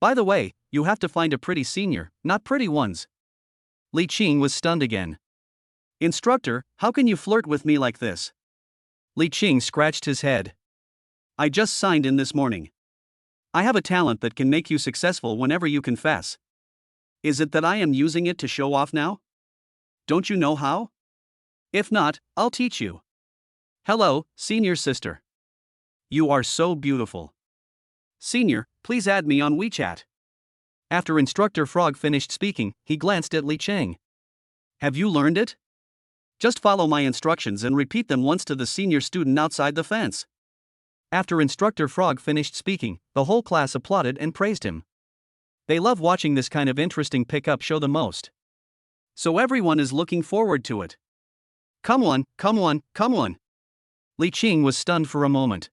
By the way, you have to find a pretty senior, not pretty ones. Li Qing was stunned again. Instructor, how can you flirt with me like this? Li Qing scratched his head. I just signed in this morning. I have a talent that can make you successful whenever you confess. Is it that I am using it to show off now? Don't you know how? If not, I'll teach you. Hello, senior sister. You are so beautiful. Senior, please add me on WeChat. After Instructor Frog finished speaking, he glanced at Li Qing. Have you learned it? Just follow my instructions and repeat them once to the senior student outside the fence. After Instructor Frog finished speaking, the whole class applauded and praised him. They love watching this kind of interesting pickup show the most. So everyone is looking forward to it. Come on, come on, come on. Li Qing was stunned for a moment.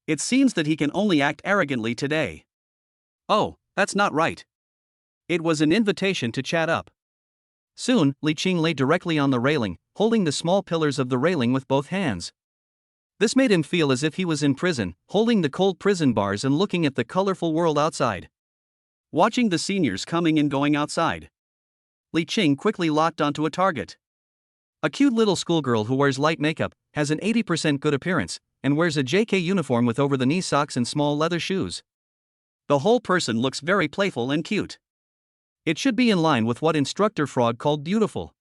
It seems that he can only act arrogantly today. Oh, that's not right. It was an invitation to chat up. Soon, Li Qing lay directly on the railing, holding the small pillars of the railing with both hands. This made him feel as if he was in prison, holding the cold prison bars and looking at the colorful world outside. Watching the seniors coming and going outside. Li Qing quickly locked onto a target. A cute little schoolgirl who wears light makeup, has an 80% good appearance, and wears a JK uniform with over-the-knee socks and small leather shoes. The whole person looks very playful and cute. It should be in line with what Instructor Frog called beautiful.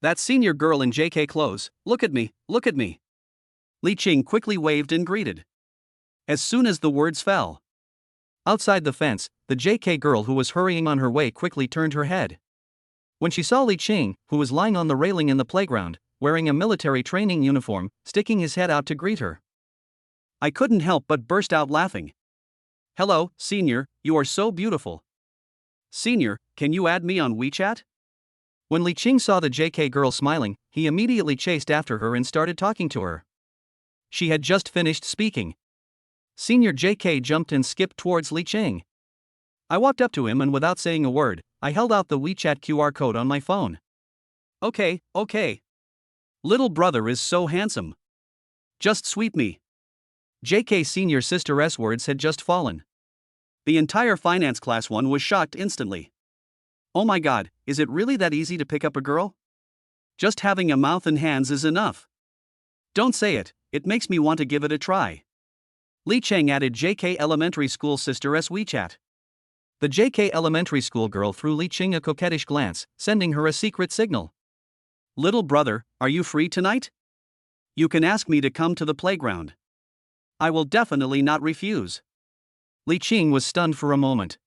That senior girl in JK clothes, look at me, look at me. Li Qing quickly waved and greeted. As soon as the words fell. Outside the fence, the JK girl who was hurrying on her way quickly turned her head. When she saw Li Qing, who was lying on the railing in the playground, wearing a military training uniform, sticking his head out to greet her, I couldn't help but burst out laughing. Hello, senior, you are so beautiful. Senior, can you add me on WeChat? When Li Qing saw the JK girl smiling, he immediately chased after her and started talking to her. She had just finished speaking. Senior JK jumped and skipped towards Li Qing. I walked up to him and without saying a word, I held out the WeChat QR code on my phone. Okay. Little brother is so handsome. Just sweep me. JK senior sister's words had just fallen. The entire finance class one was shocked instantly. Oh my god, is it really that easy to pick up a girl? Just having a mouth and hands is enough. Don't say it, it makes me want to give it a try. Li Qing added JK elementary school sister's WeChat. The JK elementary school girl threw Li Qing a coquettish glance, sending her a secret signal. Little brother, are you free tonight? You can ask me to come to the playground. I will definitely not refuse. Li Qing was stunned for a moment.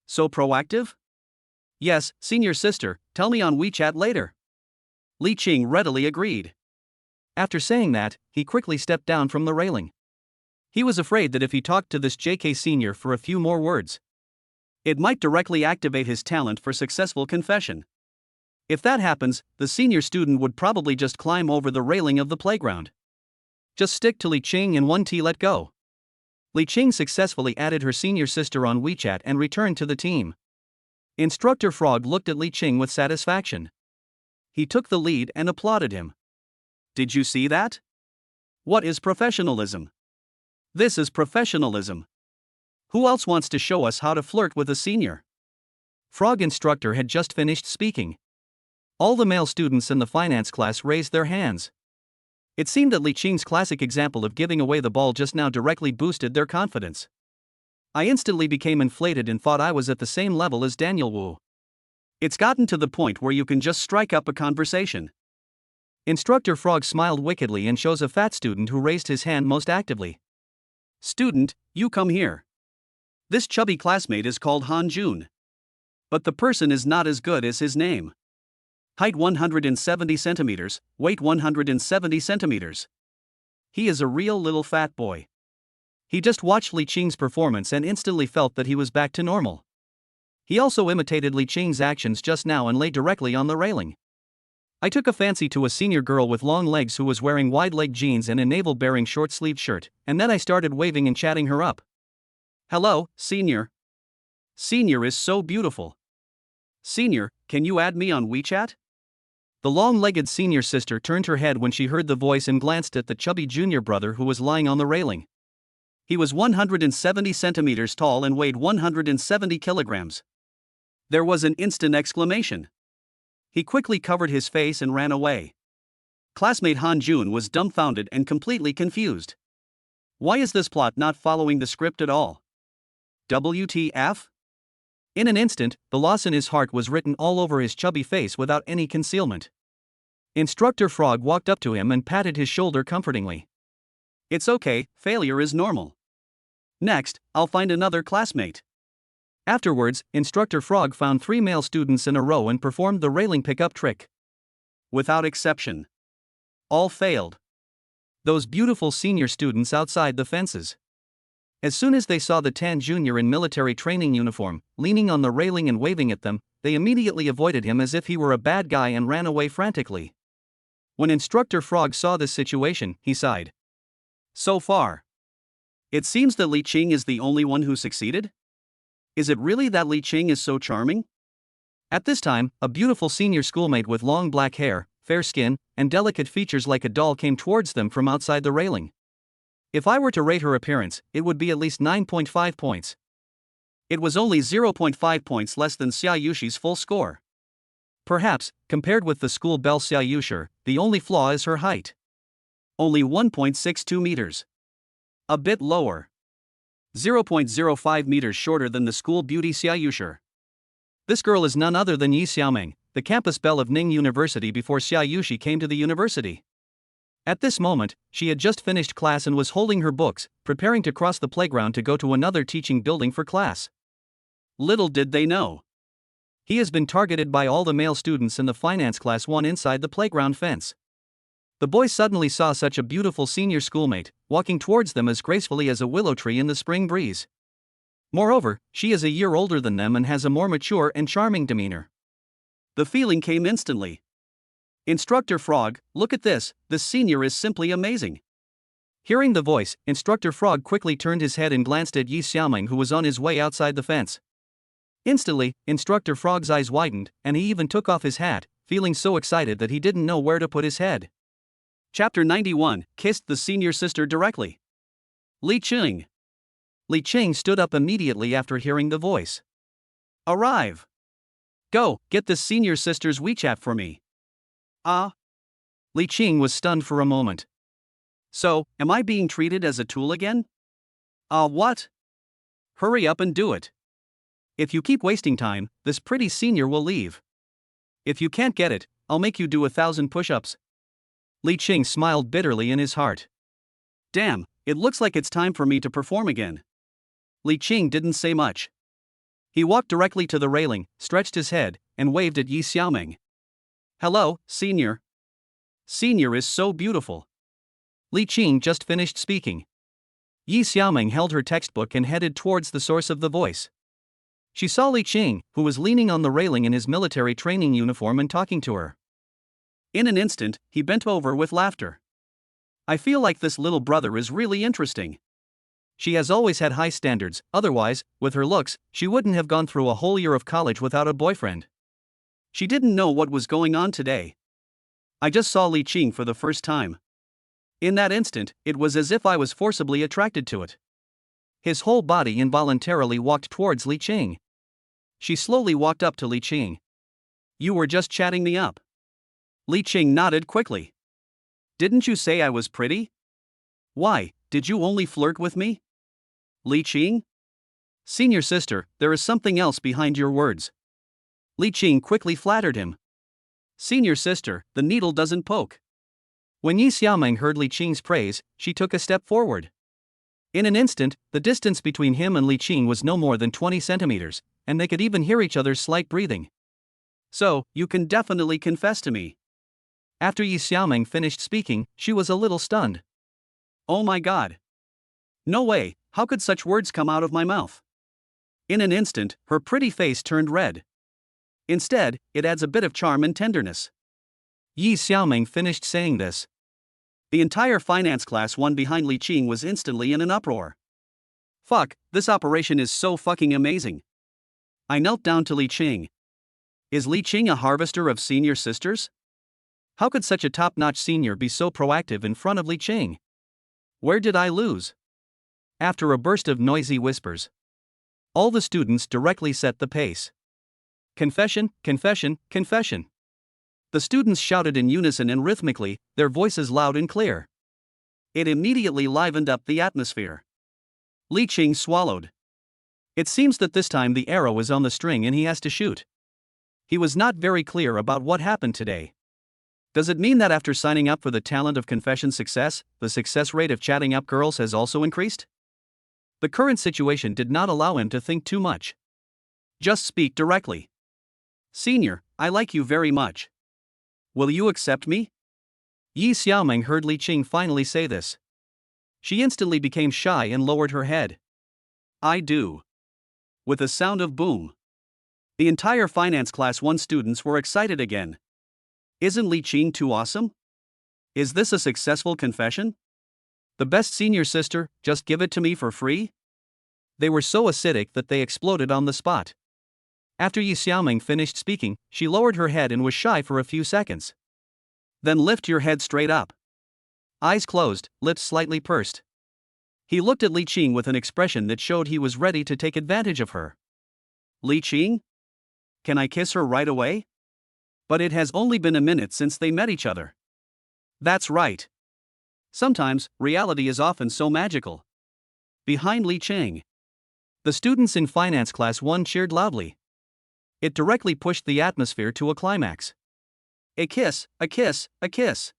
So proactive? Yes, senior sister, tell me on WeChat later. Li Qing readily agreed. After saying that, he quickly stepped down from the railing. He was afraid that if he talked to this JK senior for a few more words, it might directly activate his talent for successful confession. If that happens, the senior student would probably just climb over the railing of the playground. Just stick to Li Qing and 1T let go. Li Qing successfully added her senior sister on WeChat and returned to the team. Instructor Frog looked at Li Qing with satisfaction. He took the lead and applauded him. Did you see that? What is professionalism? This is professionalism. Who else wants to show us how to flirt with a senior? Frog instructor had just finished speaking. All the male students in the finance class raised their hands. It seemed that Li Qing's classic example of giving away the ball just now directly boosted their confidence. I instantly became inflated and thought I was at the same level as Daniel Wu. It's gotten to the point where you can just strike up a conversation. Instructor Frog smiled wickedly and chose a fat student who raised his hand most actively. Student, you come here. This chubby classmate is called Han Jun. But the person is not as good as his name. Height 170 centimeters, weight 170 centimeters. He is a real little fat boy. He just watched Li Qing's performance and instantly felt that he was back to normal. He also imitated Li Qing's actions just now and lay directly on the railing. I took a fancy to a senior girl with long legs who was wearing wide-leg jeans and a navel-bearing short-sleeved shirt, and then I started waving and chatting her up. Hello, senior. Senior is so beautiful. Senior, can you add me on WeChat? The long-legged senior sister turned her head when she heard the voice and glanced at the chubby junior brother who was lying on the railing. He was 170 centimeters tall and weighed 170 kilograms. There was an instant exclamation. He quickly covered his face and ran away. Classmate Han Jun was dumbfounded and completely confused. Why is this plot not following the script at all? WTF? In an instant, the loss in his heart was written all over his chubby face without any concealment. Instructor Frog walked up to him and patted his shoulder comfortingly. It's okay, failure is normal. Next, I'll find another classmate. Afterwards, Instructor Frog found 3 male students in a row and performed the railing pickup trick. Without exception. All failed. Those beautiful senior students outside the fences. As soon as they saw the tan junior in military training uniform, leaning on the railing and waving at them, they immediately avoided him as if he were a bad guy and ran away frantically. When Instructor Frog saw this situation, he sighed. So far. It seems that Li Qing is the only one who succeeded? Is it really that Li Qing is so charming? At this time, a beautiful senior schoolmate with long black hair, fair skin, and delicate features like a doll came towards them from outside the railing. If I were to rate her appearance, it would be at least 9.5 points. It was only 0.5 points less than Xiaushi's full score. Perhaps, compared with the school belle Xiaushi, the only flaw is her height. Only 1.62 meters. A bit lower. 0.05 meters shorter than the school beauty Xiaushi. This girl is none other than Yi Xiaoming, the campus belle of Ning University before Xiaushi came to the university. At this moment, she had just finished class and was holding her books, preparing to cross the playground to go to another teaching building for class. Little did they know. He has been targeted by all the male students in the finance class 1 inside the playground fence. The boys suddenly saw such a beautiful senior schoolmate, walking towards them as gracefully as a willow tree in the spring breeze. Moreover, she is a year older than them and has a more mature and charming demeanor. The feeling came instantly. Instructor Frog, look at this senior is simply amazing. Hearing the voice, Instructor Frog quickly turned his head and glanced at Yi Xiaoming, who was on his way outside the fence. Instantly, Instructor Frog's eyes widened, and he even took off his hat, feeling so excited that he didn't know where to put his head. Chapter 91, Kissed the Senior Sister Directly. Li Qing. Li Qing stood up immediately after hearing the voice. Arrive. Go, get this senior sister's WeChat for me. Li Qing was stunned for a moment. So, am I being treated as a tool again? What? Hurry up and do it. If you keep wasting time, this pretty senior will leave. If you can't get it, I'll make you do 1,000 push-ups. Li Qing smiled bitterly in his heart. Damn, it looks like it's time for me to perform again. Li Qing didn't say much. He walked directly to the railing, stretched his head, and waved at Yi Xiaoming. Hello, senior. Senior is so beautiful. Li Qing just finished speaking. Yi Xiaoming held her textbook and headed towards the source of the voice. She saw Li Qing, who was leaning on the railing in his military training uniform and talking to her. In an instant, he bent over with laughter. I feel like this little brother is really interesting. She has always had high standards, otherwise, with her looks, she wouldn't have gone through a whole year of college without a boyfriend. She didn't know what was going on today. I just saw Li Qing for the first time. In that instant, it was as if I was forcibly attracted to it. His whole body involuntarily walked towards Li Qing. She slowly walked up to Li Qing. You were just chatting me up. Li Qing nodded quickly. Didn't you say I was pretty? Why, did you only flirt with me? Li Qing? Senior sister, there is something else behind your words. Li Qing quickly flattered him. Senior sister, the needle doesn't poke. When Yi Xiaoming heard Li Qing's praise, she took a step forward. In an instant, the distance between him and Li Qing was no more than 20 centimeters, and they could even hear each other's slight breathing. So, you can definitely confess to me. After Yi Xiaoming finished speaking, she was a little stunned. Oh my god. No way, how could such words come out of my mouth? In an instant, her pretty face turned red. Instead, it adds a bit of charm and tenderness. Yi Xiaoming finished saying this. The entire finance class 1 behind Li Qing was instantly in an uproar. Fuck, this operation is so fucking amazing. I knelt down to Li Qing. Is Li Qing a harvester of senior sisters? How could such a top-notch senior be so proactive in front of Li Qing? Where did I lose? After a burst of noisy whispers, all the students directly set the pace. Confession, confession, confession. The students shouted in unison and rhythmically, their voices loud and clear. It immediately livened up the atmosphere. Li Qing swallowed. It seems that this time the arrow is on the string and he has to shoot. He was not very clear about what happened today. Does it mean that after signing up for the Talent of Confession success, the success rate of chatting up girls has also increased? The current situation did not allow him to think too much. Just speak directly. Senior, I like you very much. Will you accept me? Yi Xiaoming heard Li Qing finally say this. She instantly became shy and lowered her head. I do. With a sound of boom. The entire finance class 1 students were excited again. Isn't Li Qing too awesome? Is this a successful confession? The best senior sister, just give it to me for free? They were so acidic that they exploded on the spot. After Yi Xiaoming finished speaking, she lowered her head and was shy for a few seconds. Then lift your head straight up. Eyes closed, lips slightly pursed. He looked at Li Qing with an expression that showed he was ready to take advantage of her. Li Qing? Can I kiss her right away? But it has only been a minute since they met each other. That's right. Sometimes, reality is often so magical. Behind Li Qing. The students in finance class 1 cheered loudly. It directly pushed the atmosphere to a climax. A kiss, a kiss, a kiss.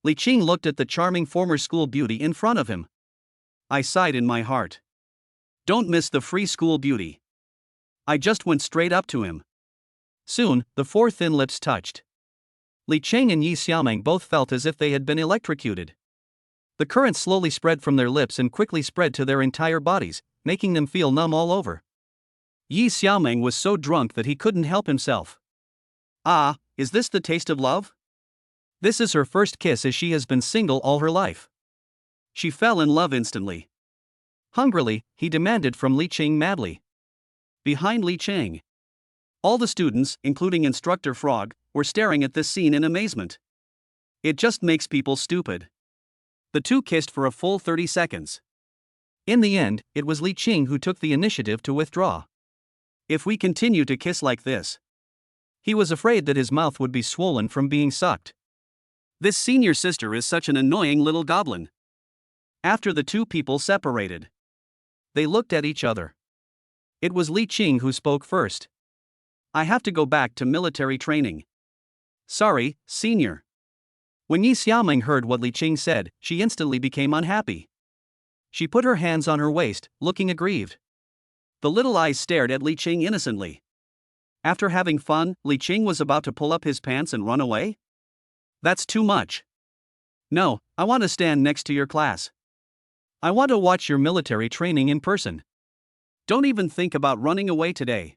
Li Qing looked at the charming former school beauty in front of him. I sighed in my heart. Don't miss the free school beauty. I just went straight up to him. Soon, the four thin lips touched. Li Qing and Yi Xiaoming both felt as if they had been electrocuted. The current slowly spread from their lips and quickly spread to their entire bodies, making them feel numb all over. Yi Xiaoming was so drunk that he couldn't help himself. Ah, is this the taste of love? This is her first kiss as she has been single all her life. She fell in love instantly. Hungrily, he demanded from Li Qing madly. Behind Li Qing. All the students, including Instructor Frog, were staring at this scene in amazement. It just makes people stupid. The two kissed for a full 30 seconds. In the end, it was Li Qing who took the initiative to withdraw. If we continue to kiss like this. He was afraid that his mouth would be swollen from being sucked. This senior sister is such an annoying little goblin. After the two people separated, they looked at each other. It was Li Qing who spoke first. I have to go back to military training. Sorry, senior. When Yi Xiaoming heard what Li Qing said, she instantly became unhappy. She put her hands on her waist, looking aggrieved. The little eyes stared at Li Qing innocently. After having fun, Li Qing was about to pull up his pants and run away? That's too much. No, I want to stand next to your class. I want to watch your military training in person. Don't even think about running away today.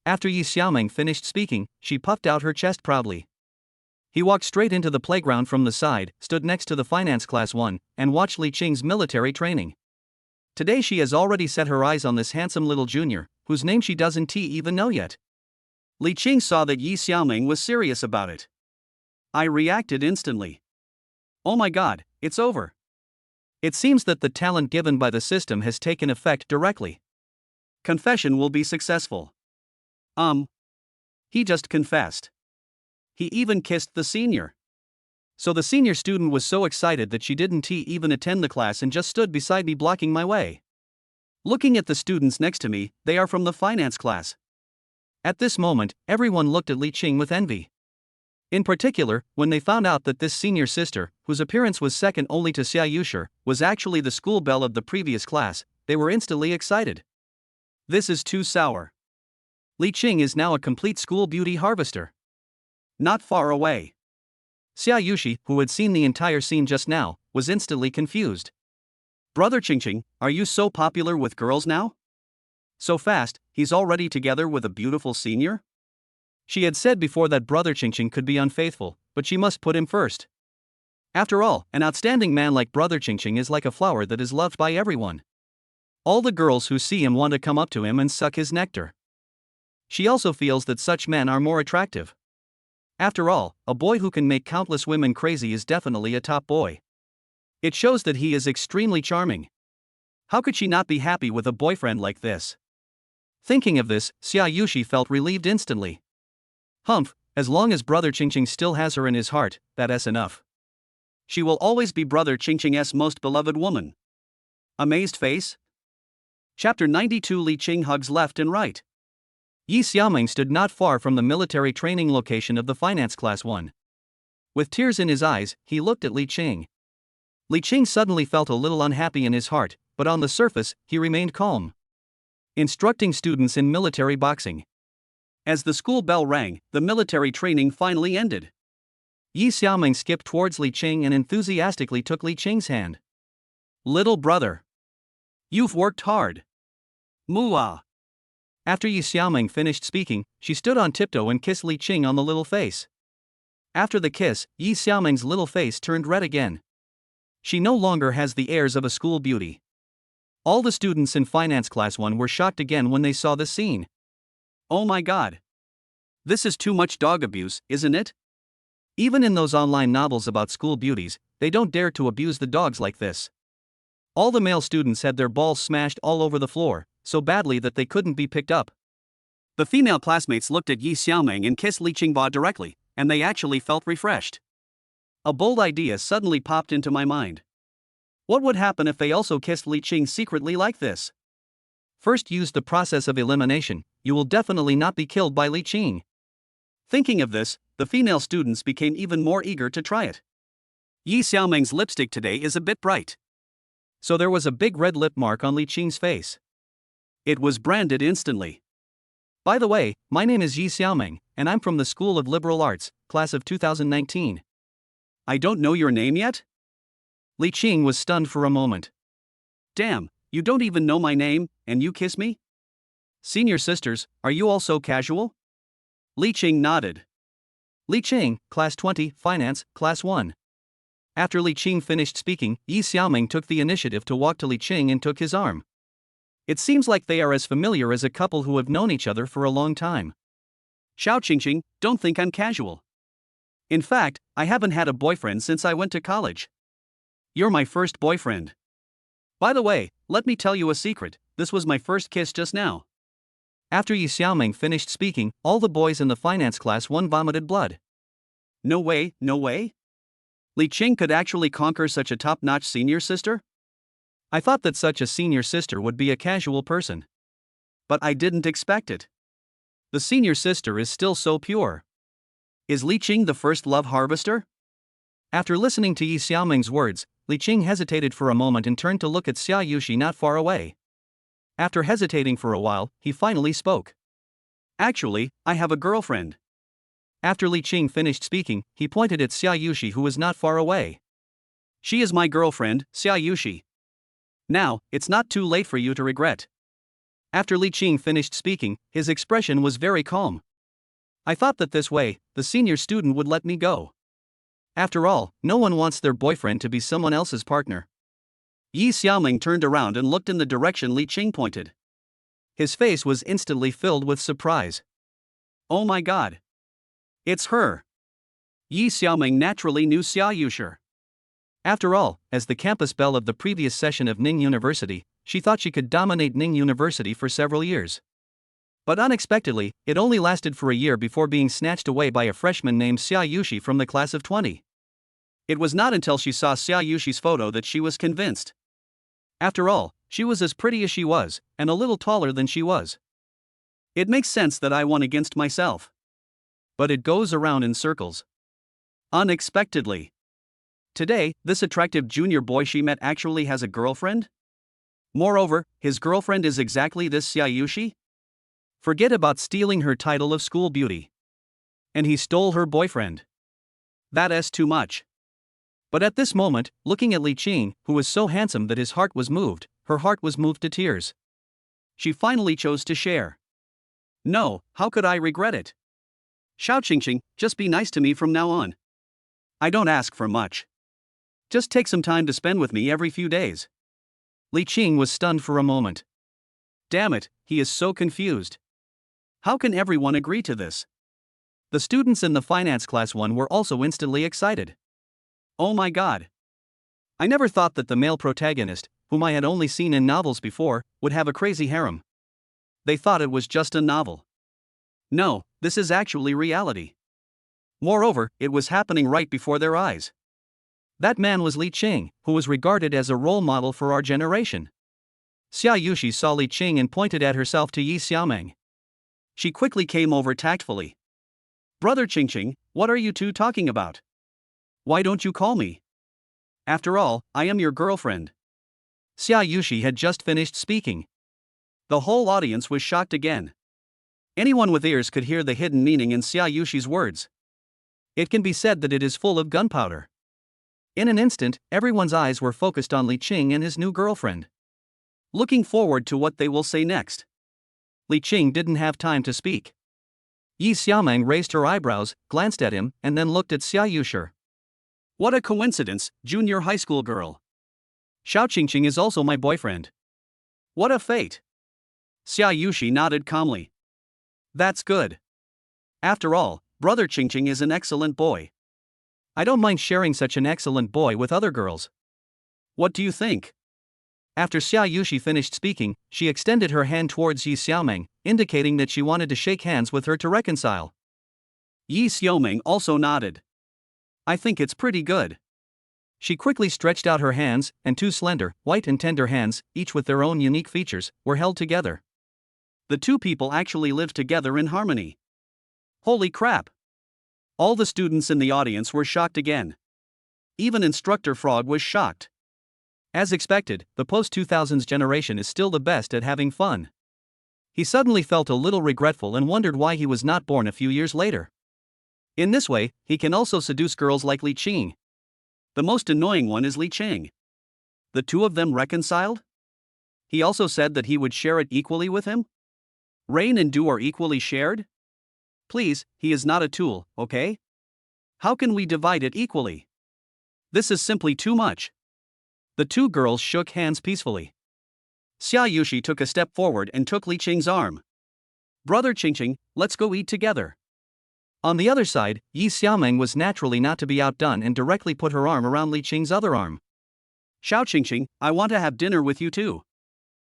After Yi Xiaoming finished speaking, she puffed out her chest proudly. He walked straight into the playground from the side, stood next to the finance class 1, and watched Li Qing's military training. Today she has already set her eyes on this handsome little junior, whose name she doesn't even know yet. Li Qing saw that Yi Xiaoming was serious about it. I reacted instantly. Oh my god, it's over. It seems that the talent given by the system has taken effect directly. Confession will be successful. He just confessed. He even kissed the senior. So the senior student was so excited that she didn't even attend the class and just stood beside me blocking my way. Looking at the students next to me, they are from the finance class. At this moment, everyone looked at Li Qing with envy. In particular, when they found out that this senior sister, whose appearance was second only to Xiaushi, was actually the school belle of the previous class, they were instantly excited. This is too sour. Li Qing is now a complete school beauty harvester. Not far away. Xiaushi, who had seen the entire scene just now, was instantly confused. Brother Qingqing, are you so popular with girls now? So fast, he's already together with a beautiful senior? She had said before that Brother Qingqing could be unfaithful, but she must put him first. After all, an outstanding man like Brother Qingqing is like a flower that is loved by everyone. All the girls who see him want to come up to him and suck his nectar. She also feels that such men are more attractive. After all, a boy who can make countless women crazy is definitely a top boy. It shows that he is extremely charming. How could she not be happy with a boyfriend like this? Thinking of this, Xiaushi felt relieved instantly. Humph, as long as Brother Qingqing still has her in his heart, that's enough. She will always be Brother Qingqing's most beloved woman. Amazed face? Chapter 92. Li Qing hugs left and right. Yi Xiaoming stood not far from the military training location of the finance class 1. With tears in his eyes, he looked at Li Qing. Li Qing suddenly felt a little unhappy in his heart, but on the surface, he remained calm. Instructing students in military boxing. As the school bell rang, the military training finally ended. Yi Xiaoming skipped towards Li Qing and enthusiastically took Li Qing's hand. Little brother. You've worked hard. Muah. After Yi Xiaoming finished speaking, she stood on tiptoe and kissed Li Qing on the little face. After the kiss, Yi Xiaoming's little face turned red again. She no longer has the airs of a school beauty. All the students in finance class 1 were shocked again when they saw this scene. Oh my god. This is too much dog abuse, isn't it? Even in those online novels about school beauties, they don't dare to abuse the dogs like this. All the male students had their balls smashed all over the floor, so badly that they couldn't be picked up. The female classmates looked at Yi Xiaoming and kissed Li Qingba directly, and they actually felt refreshed. A bold idea suddenly popped into my mind. What would happen if they also kissed Li Qing secretly like this? First, use the process of elimination. You will definitely not be killed by Li Qing. Thinking of this, the female students became even more eager to try it. Yi Xiaoming's lipstick today is a bit bright. So there was a big red lip mark on Li Qing's face. It was branded instantly. By the way, my name is Yi Xiaoming, and I'm from the School of Liberal Arts, class of 2019. I don't know your name yet? Li Qing was stunned for a moment. Damn, you don't even know my name, and you kiss me? Senior sisters, are you also casual? Li Qing nodded. Li Qing, class 20, finance, class 1. After Li Qing finished speaking, Yi Xiaoming took the initiative to walk to Li Qing and took his arm. It seems like they are as familiar as a couple who have known each other for a long time. Xiaushi, don't think I'm casual. In fact, I haven't had a boyfriend since I went to college. You're my first boyfriend. By the way, let me tell you a secret, this was my first kiss just now. After Yi Xiaoming finished speaking, all the boys in the finance class 1 vomited blood. No way, no way? Li Qing could actually conquer such a top-notch senior sister? I thought that such a senior sister would be a casual person. But I didn't expect it. The senior sister is still so pure. Is Li Qing the first love harvester? After listening to Yi Xiaoming's words, Li Qing hesitated for a moment and turned to look at Xiaushi not far away. After hesitating for a while, he finally spoke. Actually, I have a girlfriend. After Li Qing finished speaking, he pointed at Xiaushi who was not far away. She is my girlfriend, Xiaushi. Now, it's not too late for you to regret. After Li Qing finished speaking, his expression was very calm. I thought that this way, the senior student would let me go. After all, no one wants their boyfriend to be someone else's partner. Yi Xiaoming turned around and looked in the direction Li Qing pointed. His face was instantly filled with surprise. Oh my god. It's her. Yi Xiaoming naturally knew Xiaushi. After all, as the campus belle of the previous session of Ning University, she thought she could dominate Ning University for several years. But unexpectedly, it only lasted for a year before being snatched away by a freshman named Xiaushi from the class of 20. It was not until she saw Xiaoshi's photo that she was convinced. After all, she was as pretty as she was, and a little taller than she was. It makes sense that I won against myself. But it goes around in circles. Unexpectedly. Today, this attractive junior boy she met actually has a girlfriend? Moreover, his girlfriend is exactly this Xiaushi? Forget about stealing her title of school beauty. And he stole her boyfriend. That's too much. But at this moment, looking at Li Qing, who was so handsome that his heart was moved, her heart was moved to tears. She finally chose to share. No, how could I regret it? Xiaushi, just be nice to me from now on. I don't ask for much. Just take some time to spend with me every few days. Li Qing was stunned for a moment. Damn it, he is so confused. How can everyone agree to this? The students in the finance class 1 were also instantly excited. Oh my god. I never thought that the male protagonist, whom I had only seen in novels before, would have a crazy harem. They thought it was just a novel. No, this is actually reality. Moreover, it was happening right before their eyes. That man was Li Qing, who was regarded as a role model for our generation. Xiaushi saw Li Qing and pointed at herself to Yi Xiaoming. She quickly came over tactfully. Brother Qing, what are you two talking about? Why don't you call me? After all, I am your girlfriend. Xiaushi had just finished speaking. The whole audience was shocked again. Anyone with ears could hear the hidden meaning in Xiaoshi's words. It can be said that it is full of gunpowder. In an instant, everyone's eyes were focused on Li Qing and his new girlfriend. Looking forward to what they will say next. Li Qing didn't have time to speak. Yi Xiaoming raised her eyebrows, glanced at him, and then looked at Xiaushi. What a coincidence, junior high school girl. Xiaushi is also my boyfriend. What a fate. Xiaushi nodded calmly. That's good. After all, brother Qing is an excellent boy. I don't mind sharing such an excellent boy with other girls. What do you think? After Xiaushi finished speaking, she extended her hand towards Yi Xiaoming, indicating that she wanted to shake hands with her to reconcile. Yi Xiaoming also nodded. I think it's pretty good. She quickly stretched out her hands, and two slender, white and tender hands, each with their own unique features, were held together. The two people actually lived together in harmony. Holy crap! All the students in the audience were shocked again. Even Instructor Frog was shocked. As expected, the post-2000s generation is still the best at having fun. He suddenly felt a little regretful and wondered why he was not born a few years later. In this way, he can also seduce girls like Li Qing. The most annoying one is Li Qing. The two of them reconciled? He also said that he would share it equally with him? Rain and dew are equally shared? Please, he is not a tool, okay? How can we divide it equally? This is simply too much. The two girls shook hands peacefully. Xiaushi took a step forward and took Li Qing's arm. Brother Qingqing, let's go eat together. On the other side, Yi Xiaoming was naturally not to be outdone and directly put her arm around Li Qing's other arm. Xiao Qingqing, I want to have dinner with you too.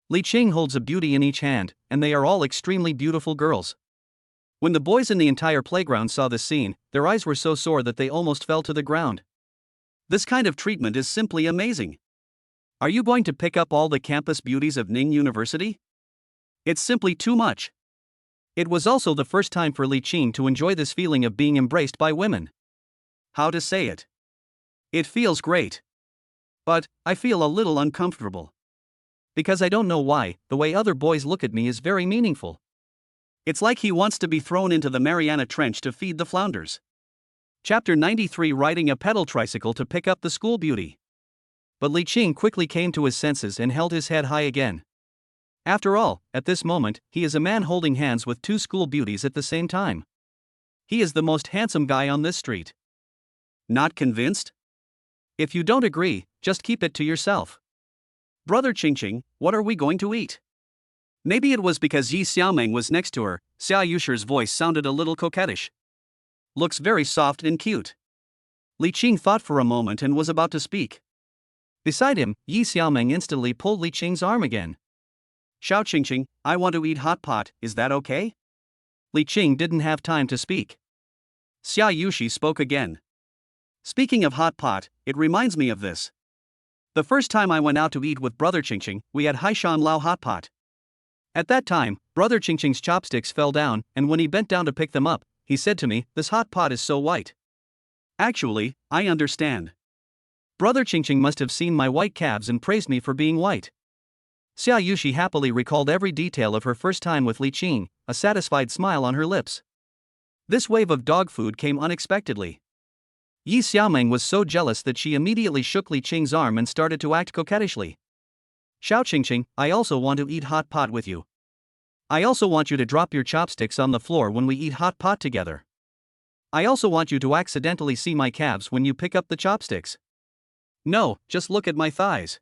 Li Qing holds a beauty in each hand, and they are all extremely beautiful girls. When the boys in the entire playground saw this scene, their eyes were so sore that they almost fell to the ground. This kind of treatment is simply amazing. Are you going to pick up all the campus beauties of Ning University? It's simply too much. It was also the first time for Li Qing to enjoy this feeling of being embraced by women. How to say it? It feels great. But, I feel a little uncomfortable. Because I don't know why, the way other boys look at me is very meaningful. It's like he wants to be thrown into the Mariana Trench to feed the flounders. Chapter 93, riding a pedal tricycle to pick up the school beauty. But Li Qing quickly came to his senses and held his head high again. After all, at this moment, he is a man holding hands with two school beauties at the same time. He is the most handsome guy on this street. Not convinced? If you don't agree, just keep it to yourself. Brother Qingqing, what are we going to eat? Maybe it was because Yi Xiaoming was next to her, Xiaoyushi's voice sounded a little coquettish. Looks very soft and cute. Li Qing thought for a moment and was about to speak. Beside him, Yi Xiaoming instantly pulled Li Qing's arm again. Xiao Qingqing, I want to eat hot pot, is that okay? Li Qing didn't have time to speak. Xiaushi spoke again. Speaking of hot pot, it reminds me of this. The first time I went out to eat with Brother Qingqing, we had Haishan Lao hot pot. At that time, Brother Qingqing's chopsticks fell down, and when he bent down to pick them up, he said to me, "This hot pot is so white." Actually, I understand. Brother Qingqing must have seen my white calves and praised me for being white. Xiaushi happily recalled every detail of her first time with Li Qing, a satisfied smile on her lips. This wave of dog food came unexpectedly. Yi Xiaoming was so jealous that she immediately shook Li Qing's arm and started to act coquettishly. Xiao Qingqing, I also want to eat hot pot with you. I also want you to drop your chopsticks on the floor when we eat hot pot together. I also want you to accidentally see my calves when you pick up the chopsticks. No, just look at my thighs.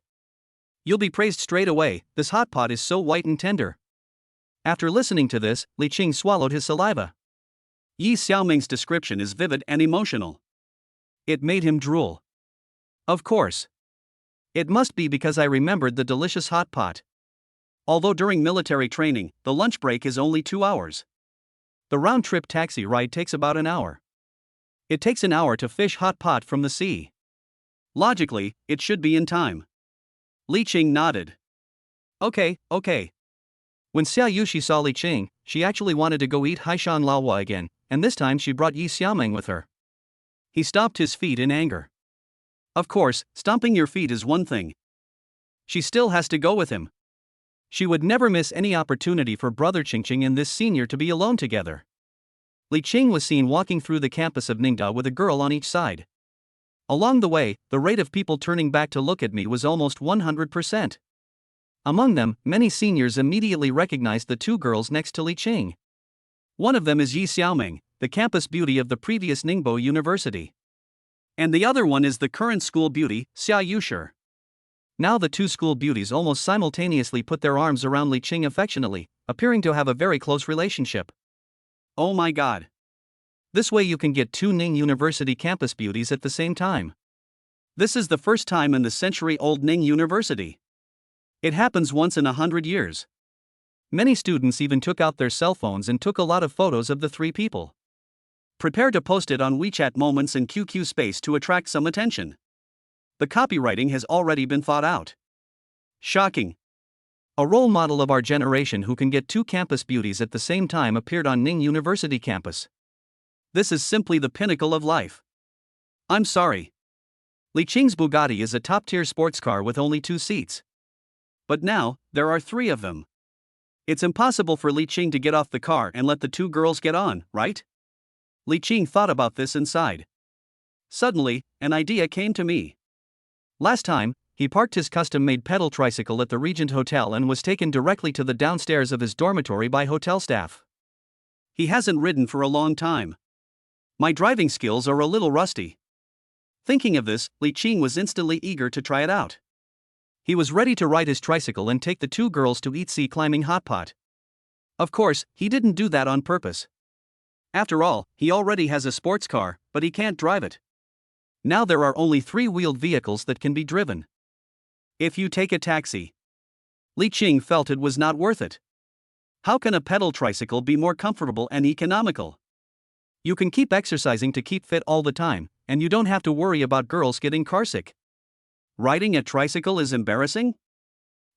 You'll be praised straight away, this hot pot is so white and tender. After listening to this, Li Qing swallowed his saliva. Yi Xiaoming's description is vivid and emotional. It made him drool. Of course. It must be because I remembered the delicious hot pot. Although during military training, the lunch break is only 2 hours. The round-trip taxi ride takes about an hour. It takes an hour to fish hot pot from the sea. Logically, it should be in time. Li Qing nodded. Okay. When Xiaushi saw Li Qing, she actually wanted to go eat Haishan Laowa again, and this time she brought Yi Xiaoming with her. He stomped his feet in anger. Of course, stomping your feet is one thing. She still has to go with him. She would never miss any opportunity for Brother Qingqing and this senior to be alone together. Li Qing was seen walking through the campus of Ningda with a girl on each side. Along the way, the rate of people turning back to look at me was almost 100%. Among them, many seniors immediately recognized the two girls next to Li Qing. One of them is Yi Xiaoming, the campus beauty of the previous Ningbo University. And the other one is the current school beauty, Xiaushi. Now the two school beauties almost simultaneously put their arms around Li Qing affectionately, appearing to have a very close relationship. Oh my god. This way you can get two Ning University campus beauties at the same time. This is the first time in the century-old Ning University. It happens once in 100 years. Many students even took out their cell phones and took a lot of photos of the three people. Prepare to post it on WeChat Moments and QQ Space to attract some attention. The copywriting has already been thought out. Shocking. A role model of our generation who can get two campus beauties at the same time appeared on Ning University campus. This is simply the pinnacle of life. I'm sorry. Li Qing's Bugatti is a top-tier sports car with only 2 seats. But now, there are 3 of them. It's impossible for Li Qing to get off the car and let the 2 girls get on, right? Li Qing thought about this and sighed. Suddenly, an idea came to me. Last time, he parked his custom-made pedal tricycle at the Regent Hotel and was taken directly to the downstairs of his dormitory by hotel staff. He hasn't ridden for a long time. My driving skills are a little rusty. Thinking of this, Li Qing was instantly eager to try it out. He was ready to ride his tricycle and take the 2 girls to eat sea climbing hot pot. Of course, he didn't do that on purpose. After all, he already has a sports car, but he can't drive it. Now there are only 3-wheeled vehicles that can be driven. If you take a taxi. Li Qing felt it was not worth it. How can a pedal tricycle be more comfortable and economical? You can keep exercising to keep fit all the time, and you don't have to worry about girls getting carsick. Riding a tricycle is embarrassing?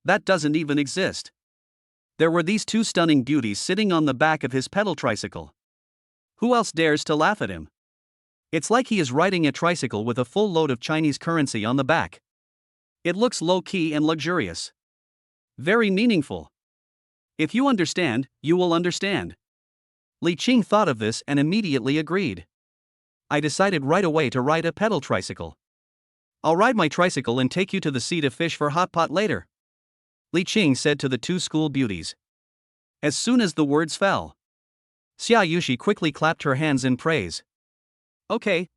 That doesn't even exist. There were these 2 stunning beauties sitting on the back of his pedal tricycle. Who else dares to laugh at him? It's like he is riding a tricycle with a full load of Chinese currency on the back. It looks low-key and luxurious. Very meaningful. If you understand, you will understand. Li Qing thought of this and immediately agreed. I decided right away to ride a pedal tricycle. I'll ride my tricycle and take you to the sea to fish for hot pot later, Li Qing said to the 2 school beauties. As soon as the words fell, Xiaushi quickly clapped her hands in praise. Okay.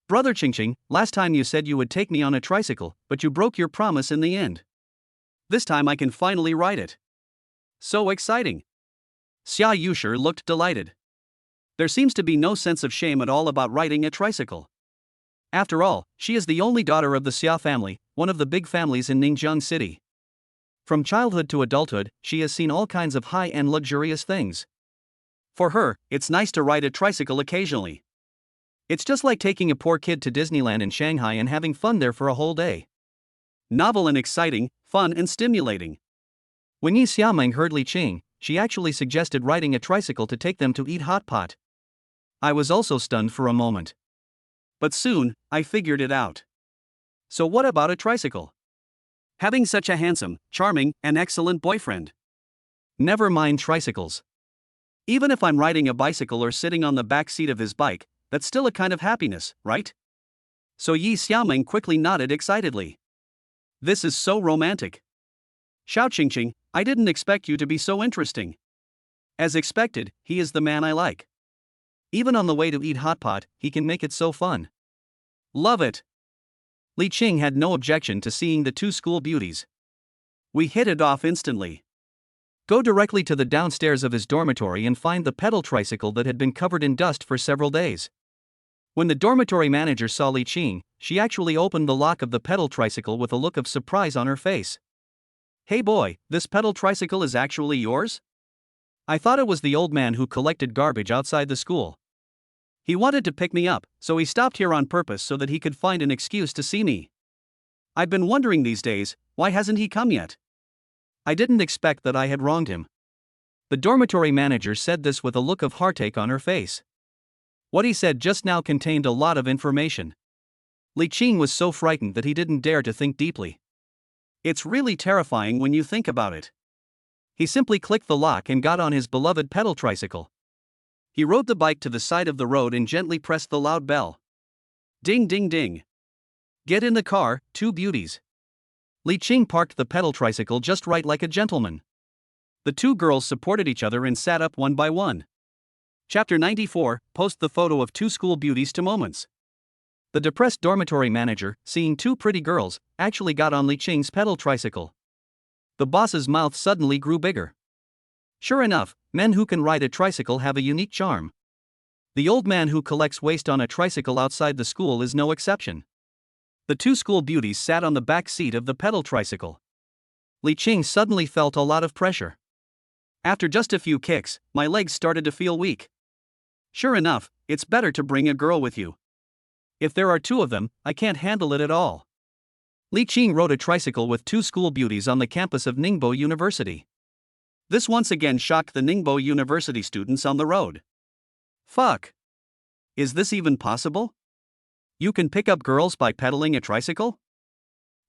Brother Qingqing, last time you said you would take me on a tricycle, but you broke your promise in the end. This time I can finally ride it. So exciting. Xiaushi looked delighted. There seems to be no sense of shame at all about riding a tricycle. After all, she is the only daughter of the Xia family, one of the big families in Ningjiang City. From childhood to adulthood, she has seen all kinds of high-end luxurious things. For her, it's nice to ride a tricycle occasionally. It's just like taking a poor kid to Disneyland in Shanghai and having fun there for a whole day. Novel and exciting, fun and stimulating. When Yi Xiaoming heard Li Qing, she actually suggested riding a tricycle to take them to eat hot pot. I was also stunned for a moment. But soon, I figured it out. So what about a tricycle? Having such a handsome, charming, and excellent boyfriend. Never mind tricycles. Even if I'm riding a bicycle or sitting on the back seat of his bike, that's still a kind of happiness, right? So Yi Xiaoming quickly nodded excitedly. This is so romantic. Xiao Qingqing, I didn't expect you to be so interesting. As expected, he is the man I like. Even on the way to eat hot pot, he can make it so fun. Love it. Li Qing had no objection to seeing the 2 school beauties. We hit it off instantly. Go directly to the downstairs of his dormitory and find the pedal tricycle that had been covered in dust for several days. When the dormitory manager saw Li Qing, she actually opened the lock of the pedal tricycle with a look of surprise on her face. Hey boy, this pedal tricycle is actually yours? I thought it was the old man who collected garbage outside the school. He wanted to pick me up, so he stopped here on purpose so that he could find an excuse to see me. I've been wondering these days, why hasn't he come yet? I didn't expect that I had wronged him. The dormitory manager said this with a look of heartache on her face. What he said just now contained a lot of information. Li Qing was so frightened that he didn't dare to think deeply. It's really terrifying when you think about it. He simply clicked the lock and got on his beloved pedal tricycle. He rode the bike to the side of the road and gently pressed the loud bell. Ding ding ding. Get in the car, 2 beauties. Li Qing parked the pedal tricycle just right like a gentleman. The 2 girls supported each other and sat up one by one. Chapter 94, post the photo of 2 school beauties to Moments. The depressed dormitory manager, seeing 2 pretty girls, actually got on Li Qing's pedal tricycle. The boss's mouth suddenly grew bigger. Sure enough, men who can ride a tricycle have a unique charm. The old man who collects waste on a tricycle outside the school is no exception. The 2 school beauties sat on the back seat of the pedal tricycle. Li Qing suddenly felt a lot of pressure. After just a few kicks, my legs started to feel weak. Sure enough, it's better to bring a girl with you. If there are two of them, I can't handle it at all. Li Qing rode a tricycle with two school beauties on the campus of Ningbo University. This once again shocked the Ningbo University students on the road. Fuck. Is this even possible? You can pick up girls by pedaling a tricycle?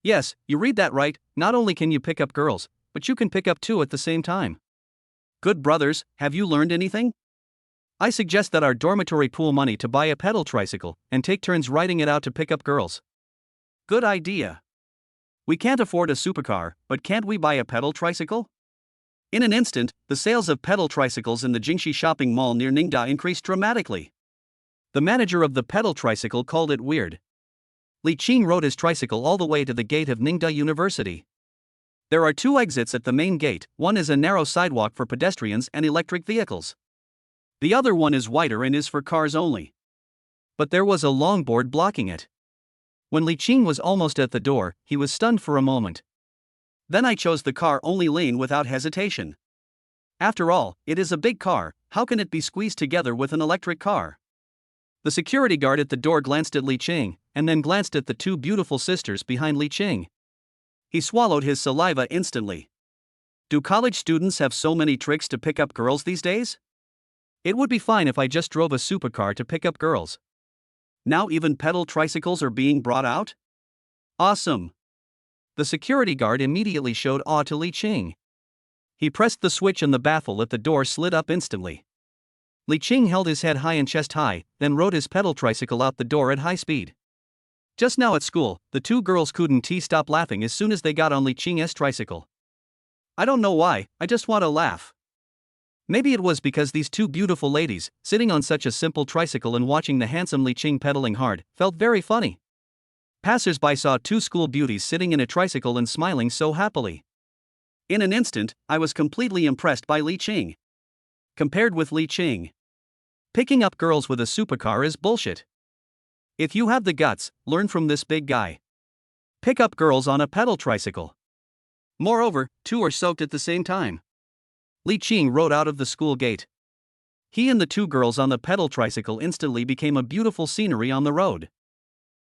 Yes, you read that right, not only can you pick up girls, but you can pick up two at the same time. Good brothers, have you learned anything? I suggest that our dormitory pool money to buy a pedal tricycle and take turns riding it out to pick up girls. Good idea. We can't afford a supercar, but can't we buy a pedal tricycle? In an instant, the sales of pedal tricycles in the Jingxi shopping mall near Ningda increased dramatically. The manager of the pedal tricycle called it weird. Li Qing rode his tricycle all the way to the gate of Ningda University. There are two exits at the main gate, one is a narrow sidewalk for pedestrians and electric vehicles. The other one is wider and is for cars only. But there was a long board blocking it. When Li Qing was almost at the door, he was stunned for a moment. Then I chose the car-only lane without hesitation. After all, it is a big car, how can it be squeezed together with an electric car? The security guard at the door glanced at Li Qing, and then glanced at the two beautiful sisters behind Li Qing. He swallowed his saliva instantly. Do college students have so many tricks to pick up girls these days? It would be fine if I just drove a supercar to pick up girls. Now even pedal tricycles are being brought out? Awesome! The security guard immediately showed awe to Li Qing. He pressed the switch and the baffle at the door slid up instantly. Li Qing held his head high and chest high, then rode his pedal tricycle out the door at high speed. Just now at school, the two girls couldn't stop laughing as soon as they got on Li Qing's tricycle. I don't know why, I just want to laugh. Maybe it was because these two beautiful ladies, sitting on such a simple tricycle and watching the handsome Li Qing pedaling hard, felt very funny. Passers-by saw two school beauties sitting in a tricycle and smiling so happily. In an instant, I was completely impressed by Li Qing. Compared with Li Qing, picking up girls with a supercar is bullshit. If you have the guts, learn from this big guy. Pick up girls on a pedal tricycle. Moreover, two are soaked at the same time. Li Qing rode out of the school gate. He and the two girls on the pedal tricycle instantly became a beautiful scenery on the road.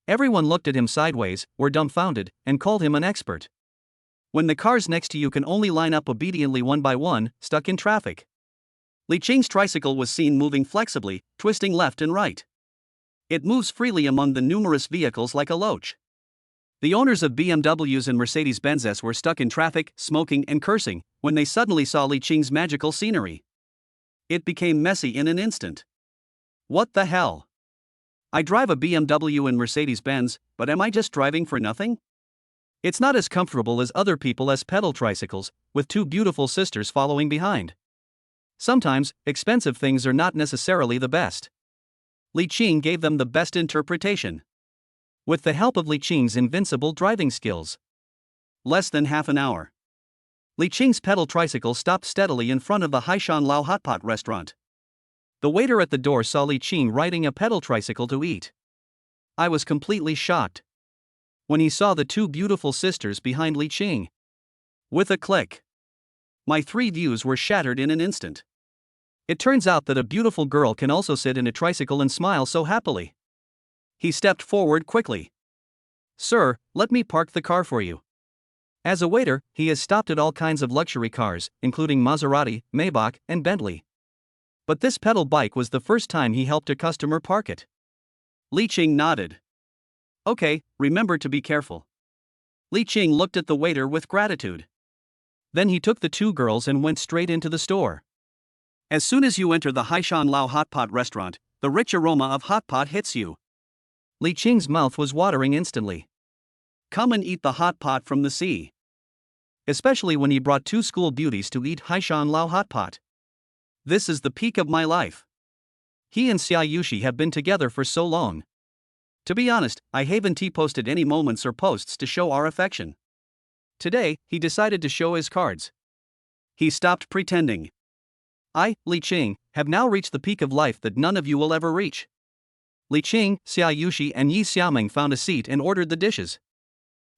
Everyone looked at him sideways, were dumbfounded, and called him an expert. When the cars next to you can only line up obediently one by one, stuck in traffic. Li Qing's tricycle was seen moving flexibly, twisting left and right. It moves freely among the numerous vehicles like a loach. The owners of BMWs and Mercedes-Benzes were stuck in traffic, smoking and cursing, when they suddenly saw Li Qing's magical scenery. It became messy in an instant. What the hell? I drive a BMW and Mercedes-Benz, but am I just driving for nothing? It's not as comfortable as other people as pedal tricycles, with two beautiful sisters following behind. Sometimes, expensive things are not necessarily the best. Li Qing gave them the best interpretation. With the help of Li Qing's invincible driving skills. Less than half an hour. Li Qing's pedal tricycle stopped steadily in front of the Haishan Lao Hotpot restaurant. The waiter at the door saw Li Qing riding a pedal tricycle to eat. I was completely shocked when he saw the two beautiful sisters behind Li Qing. With a click, my three views were shattered in an instant. It turns out that a beautiful girl can also sit in a tricycle and smile so happily. He stepped forward quickly. Sir, let me park the car for you. As a waiter, he has stopped at all kinds of luxury cars, including Maserati, Maybach, and Bentley. But this pedal bike was the first time he helped a customer park it. Li Qing nodded. Okay, remember to be careful. Li Qing looked at the waiter with gratitude. Then he took the two girls and went straight into the store. As soon as you enter the Haishan Lao Hotpot restaurant, the rich aroma of hot pot hits you. Li Qing's mouth was watering instantly. Come and eat the hot pot from the sea. Especially when he brought two school beauties to eat Haishan Lao hot pot. This is the peak of my life. He and Xiaushi have been together for so long. To be honest, I haven't posted any moments or posts to show our affection. Today, he decided to show his cards. He stopped pretending. I, Li Qing, have now reached the peak of life that none of you will ever reach. Li Qing, Xiaushi and Yi Xiaoming found a seat and ordered the dishes.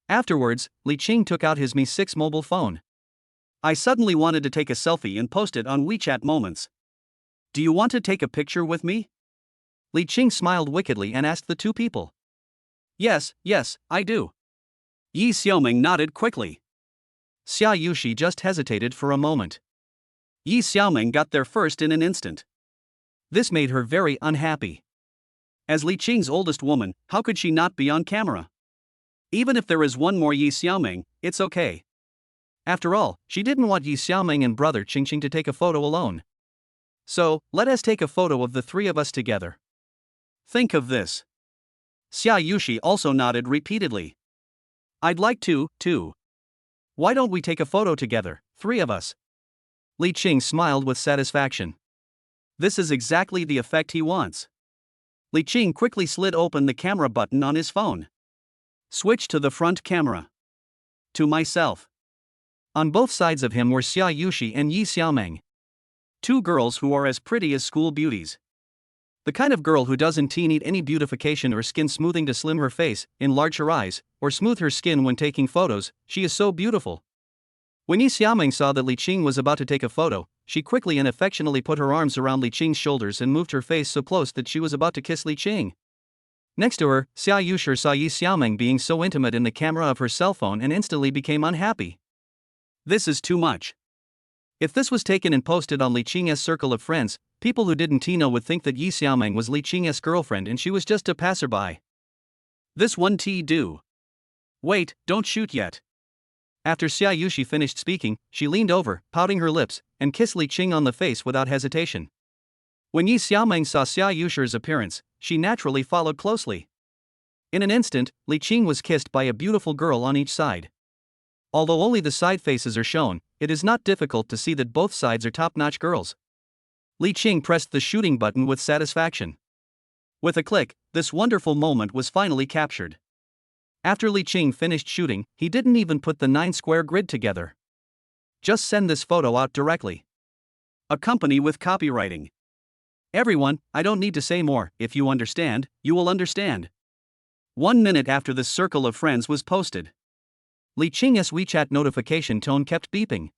Afterwards, Li Qing took out his Mi 6 mobile phone. I suddenly wanted to take a selfie and post it on WeChat Moments. Do you want to take a picture with me? Li Qing smiled wickedly and asked the two people. Yes, I do. Yi Xiaoming nodded quickly. Xiaushi just hesitated for a moment. Yi Xiaoming got there first in an instant. This made her very unhappy. As Li Qing's oldest woman, how could she not be on camera? Even if there is one more Yi Xiaoming, it's okay. After all, she didn't want Yi Xiaoming and brother Qingqing to take a photo alone. So, let us take a photo of the three of us together. Think of this. Xiaushi also nodded repeatedly. I'd like to, too. Why don't we take a photo together, three of us? Li Qing smiled with satisfaction. This is exactly the effect he wants. Li Qing quickly slid open the camera button on his phone. Switch to the front camera. To myself. On both sides of him were Xiaushi and Yi Xiaoming. Two girls who are as pretty as school beauties. The kind of girl who doesn't need any beautification or skin smoothing to slim her face, enlarge her eyes, or smooth her skin when taking photos. She is so beautiful. When Yi Xiaoming saw that Li Qing was about to take a photo, she quickly and affectionately put her arms around Li Qing's shoulders and moved her face so close that she was about to kiss Li Qing. Next to her, Xiaushi saw Yi Xiaoming being so intimate in the camera of her cell phone and instantly became unhappy. This is too much. If this was taken and posted on Li Qing's circle of friends, people who didn't know would think that Yi Xiaoming was Li Qing's girlfriend and she was just a passerby. This one do. Wait, don't shoot yet. After Xiaushi finished speaking, she leaned over, pouting her lips, and kissed Li Qing on the face without hesitation. When Yi Xiaoming saw Xiaoshi's appearance, she naturally followed closely. In an instant, Li Qing was kissed by a beautiful girl on each side. Although only the side faces are shown, it is not difficult to see that both sides are top-notch girls. Li Qing pressed the shooting button with satisfaction. With a click, this wonderful moment was finally captured. After Li Qing finished shooting, he didn't even put the 9-square grid together. Just send this photo out directly. Accompany with copywriting. Everyone, I don't need to say more. If you understand, you will understand. 1 minute after this circle of friends was posted, Li Qing's WeChat notification tone kept beeping.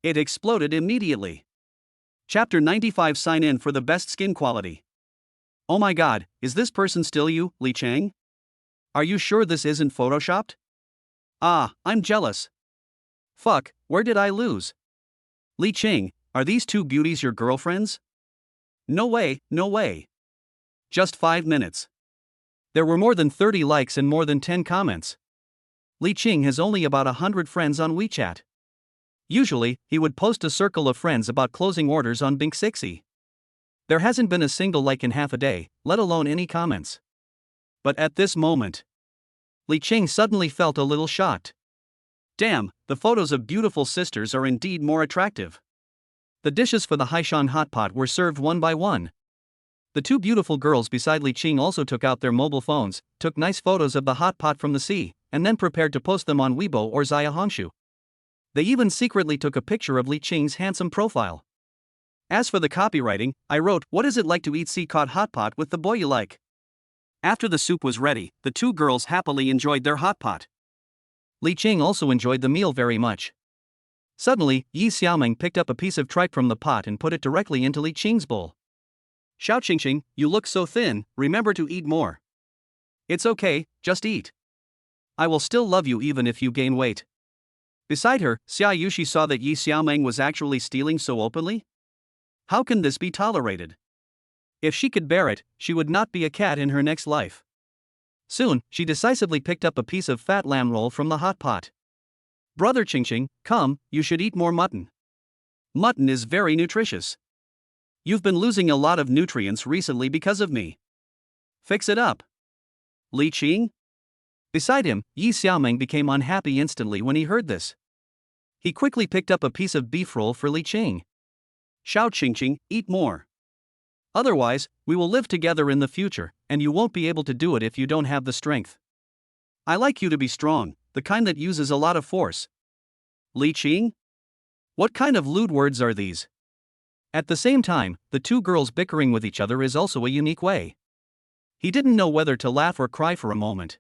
It exploded immediately. Chapter 95. Sign in for the best skin quality. Oh my god, is this person still you, Li Qing? Are you sure this isn't photoshopped? Ah, I'm jealous. Fuck, where did I lose? Li Qing, are these two beauties your girlfriends? No way. Just 5 minutes. There were more than 30 likes and more than 10 comments. Li Qing has only about 100 friends on WeChat. Usually, he would post a circle of friends about closing orders on Bink6. There hasn't been a single like in half a day, let alone any comments. But at this moment, Li Qing suddenly felt a little shocked. Damn, the photos of beautiful sisters are indeed more attractive. The dishes for the Haishan hot pot were served one by one. The two beautiful girls beside Li Qing also took out their mobile phones, took nice photos of the hot pot from the sea, and then prepared to post them on Weibo or Xiaohongshu. They even secretly took a picture of Li Qing's handsome profile. As for the copywriting, I wrote, "What is it like to eat sea-caught hot pot with the boy you like?" After the soup was ready, the two girls happily enjoyed their hot pot. Li Qing also enjoyed the meal very much. Suddenly, Yi Xiaoming picked up a piece of tripe from the pot and put it directly into Li Qing's bowl. Xiaoqingqing, you look so thin, remember to eat more. It's okay, just eat. I will still love you even if you gain weight. Beside her, Xiaushi saw that Yi Xiaoming was actually stealing so openly. How can this be tolerated? If she could bear it, she would not be a cat in her next life. Soon, she decisively picked up a piece of fat lamb roll from the hot pot. Brother Qingqing, come, you should eat more mutton. Mutton is very nutritious. You've been losing a lot of nutrients recently because of me. Fix it up. Li Qing? Beside him, Yi Xiaoming became unhappy instantly when he heard this. He quickly picked up a piece of beef roll for Li Qing. Xiaoqingqing, eat more. Otherwise, we will live together in the future, and you won't be able to do it if you don't have the strength. I like you to be strong, the kind that uses a lot of force. Li Qing? What kind of lewd words are these? At the same time, the two girls bickering with each other is also a unique way. He didn't know whether to laugh or cry for a moment.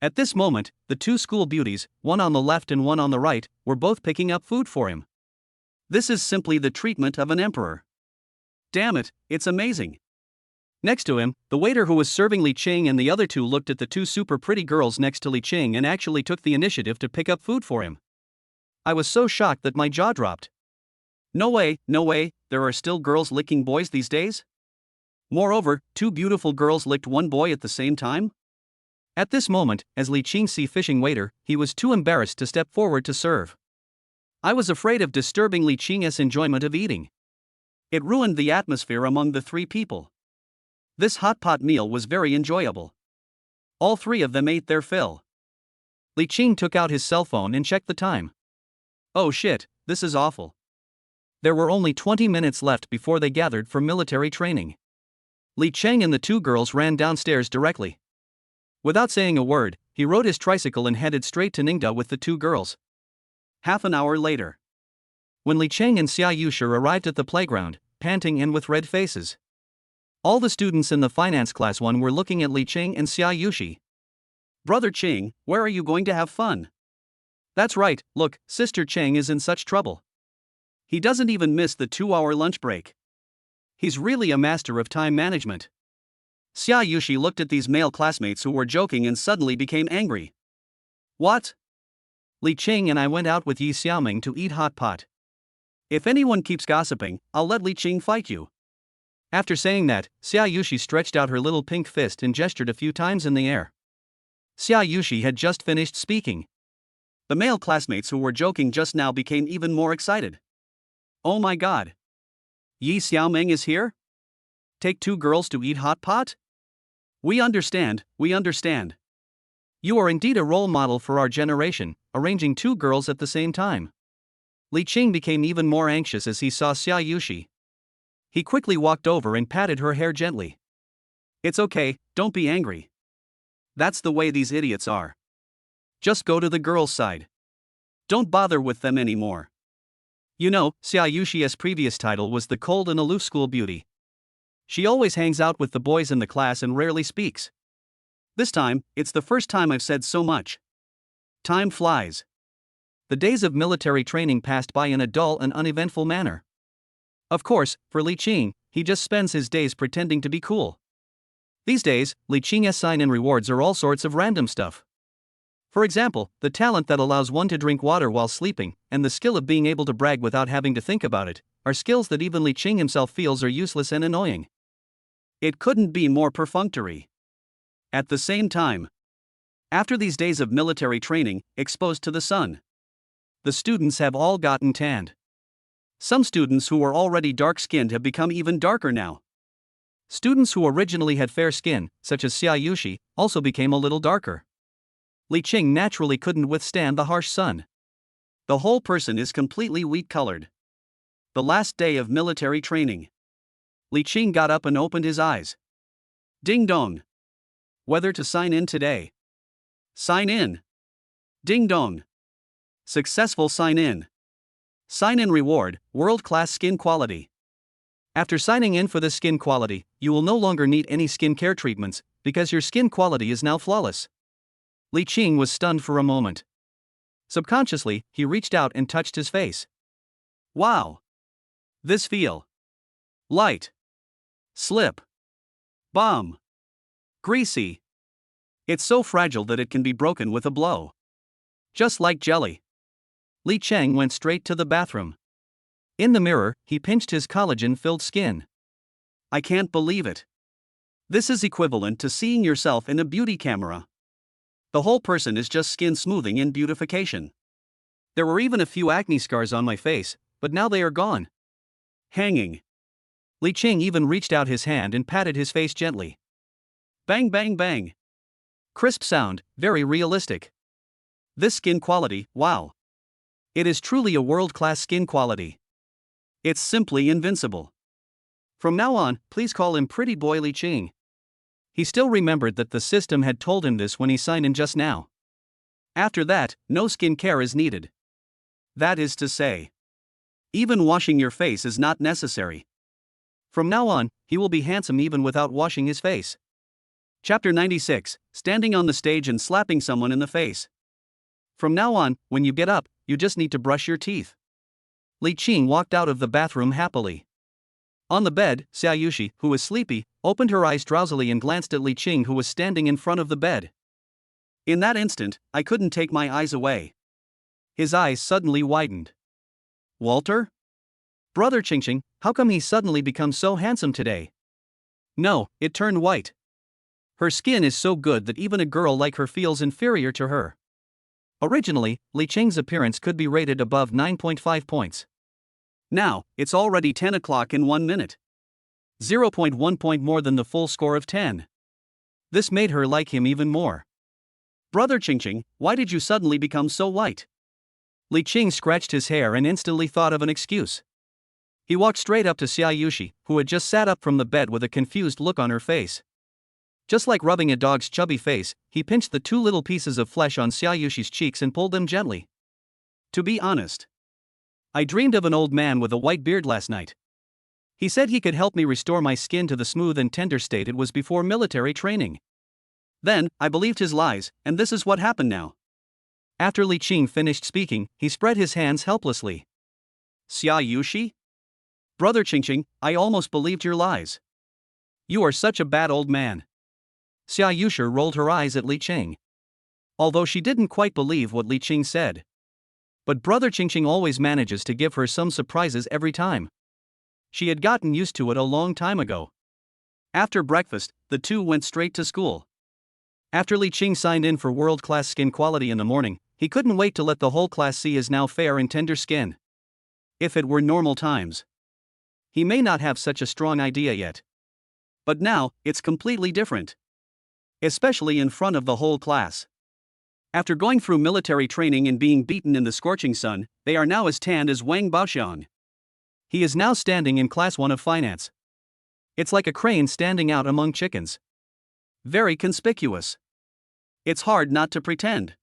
At this moment, the two school beauties, one on the left and one on the right, were both picking up food for him. This is simply the treatment of an emperor. Damn it, it's amazing. Next to him, the waiter who was serving Li Qing and the other two looked at the two super pretty girls next to Li Qing and actually took the initiative to pick up food for him. I was so shocked that my jaw dropped. No way, there are still girls licking boys these days? Moreover, two beautiful girls licked one boy at the same time? At this moment, as Li Qing see fishing waiter, he was too embarrassed to step forward to serve. I was afraid of disturbing Li Qing's enjoyment of eating. It ruined the atmosphere among the three people. This hot pot meal was very enjoyable. All three of them ate their fill. Li Qing took out his cell phone and checked the time. Oh shit, this is awful. There were only 20 minutes left before they gathered for military training. Li Qing and the two girls ran downstairs directly. Without saying a word, he rode his tricycle and headed straight to Ningda with the two girls. Half an hour later, when Li Qing and Xiaushi arrived at the playground, panting and with red faces, all the students in the finance class 1 were looking at Li Qing and Xiaushi. Brother Qing, where are you going to have fun? That's right, look, Sister Qing is in such trouble. He doesn't even miss the 2-hour lunch break. He's really a master of time management. Xiaushi looked at these male classmates who were joking and suddenly became angry. What? Li Qing and I went out with Yi Xiaoming to eat hot pot. If anyone keeps gossiping, I'll let Li Qing fight you. After saying that, Xiaushi stretched out her little pink fist and gestured a few times in the air. Xiaushi had just finished speaking. The male classmates who were joking just now became even more excited. Oh my god. Yi Xiaoming is here? Take two girls to eat hot pot? We understand. You are indeed a role model for our generation, arranging two girls at the same time. Li Qing became even more anxious as he saw Xiaushi. He quickly walked over and patted her hair gently. It's okay, don't be angry. That's the way these idiots are. Just go to the girls' side. Don't bother with them anymore. You know, Xiaoshi's previous title was the cold and aloof school beauty. She always hangs out with the boys in the class and rarely speaks. This time, it's the first time I've said so much. Time flies. The days of military training passed by in a dull and uneventful manner. Of course, for Li Qing, he just spends his days pretending to be cool. These days, Li Qing's sign-in rewards are all sorts of random stuff. For example, the talent that allows one to drink water while sleeping, and the skill of being able to brag without having to think about it, are skills that even Li Qing himself feels are useless and annoying. It couldn't be more perfunctory. At the same time, after these days of military training, exposed to the sun, the students have all gotten tanned. Some students who were already dark-skinned have become even darker now. Students who originally had fair skin, such as Xiaushi, also became a little darker. Li Qing naturally couldn't withstand the harsh sun. The whole person is completely wheat-colored. The last day of military training. Li Qing got up and opened his eyes. Ding dong. Whether to sign in today. Sign in. Ding dong. Successful sign in. Sign in reward, world-class skin quality. After signing in for the skin quality, you will no longer need any skincare treatments, because your skin quality is now flawless. Li Qing was stunned for a moment. Subconsciously, he reached out and touched his face. Wow. This feel. Light. Slip. Bomb. Greasy. It's so fragile that it can be broken with a blow. Just like jelly. Li Qing went straight to the bathroom. In the mirror, he pinched his collagen-filled skin. I can't believe it. This is equivalent to seeing yourself in a beauty camera. The whole person is just skin smoothing and beautification. There were even a few acne scars on my face, but now they are gone. Hanging. Li Qing even reached out his hand and patted his face gently. Bang bang bang. Crisp sound, very realistic. This skin quality, wow. It is truly a world-class skin quality. It's simply invincible. From now on, please call him Pretty Boy Li Qing. He still remembered that the system had told him this when he signed in just now. After that, no skin care is needed. That is to say, even washing your face is not necessary. From now on, he will be handsome even without washing his face. Chapter 96, Standing on the Stage and Slapping Someone in the Face. From now on, when you get up, you just need to brush your teeth. Li Qing walked out of the bathroom happily. On the bed, Xiaushi, who was sleepy, opened her eyes drowsily and glanced at Li Qing, who was standing in front of the bed. In that instant, I couldn't take my eyes away. His eyes suddenly widened. Walter? Brother Qingqing, how come he suddenly become so handsome today? No, it turned white. Her skin is so good that even a girl like her feels inferior to her. Originally, Li Qing's appearance could be rated above 9.5 points. Now, it's already 10 o'clock in 1 minute. 0.1 point more than the full score of 10. This made her like him even more. Brother Qingqing, why did you suddenly become so white? Li Qing scratched his hair and instantly thought of an excuse. He walked straight up to Xiaushi, who had just sat up from the bed with a confused look on her face. Just like rubbing a dog's chubby face, he pinched the 2 little pieces of flesh on Xiaoshi's cheeks and pulled them gently. To be honest, I dreamed of an old man with a white beard last night. He said he could help me restore my skin to the smooth and tender state it was before military training. Then, I believed his lies, and this is what happened now. After Li Qing finished speaking, he spread his hands helplessly. Xiaushi? Brother Qingqing, I almost believed your lies. You are such a bad old man. Xiaushi rolled her eyes at Li Qing. Although she didn't quite believe what Li Qing said. But Brother Qingqing always manages to give her some surprises every time. She had gotten used to it a long time ago. After breakfast, the two went straight to school. After Li Qing signed in for world-class skin quality in the morning, he couldn't wait to let the whole class see his now fair and tender skin. If it were normal times, he may not have such a strong idea yet. But now, it's completely different. Especially in front of the whole class. After going through military training and being beaten in the scorching sun, they are now as tanned as Wang Baoxiang. He is now standing in Class 1 of Finance. It's like a crane standing out among chickens. Very conspicuous. It's hard not to pretend.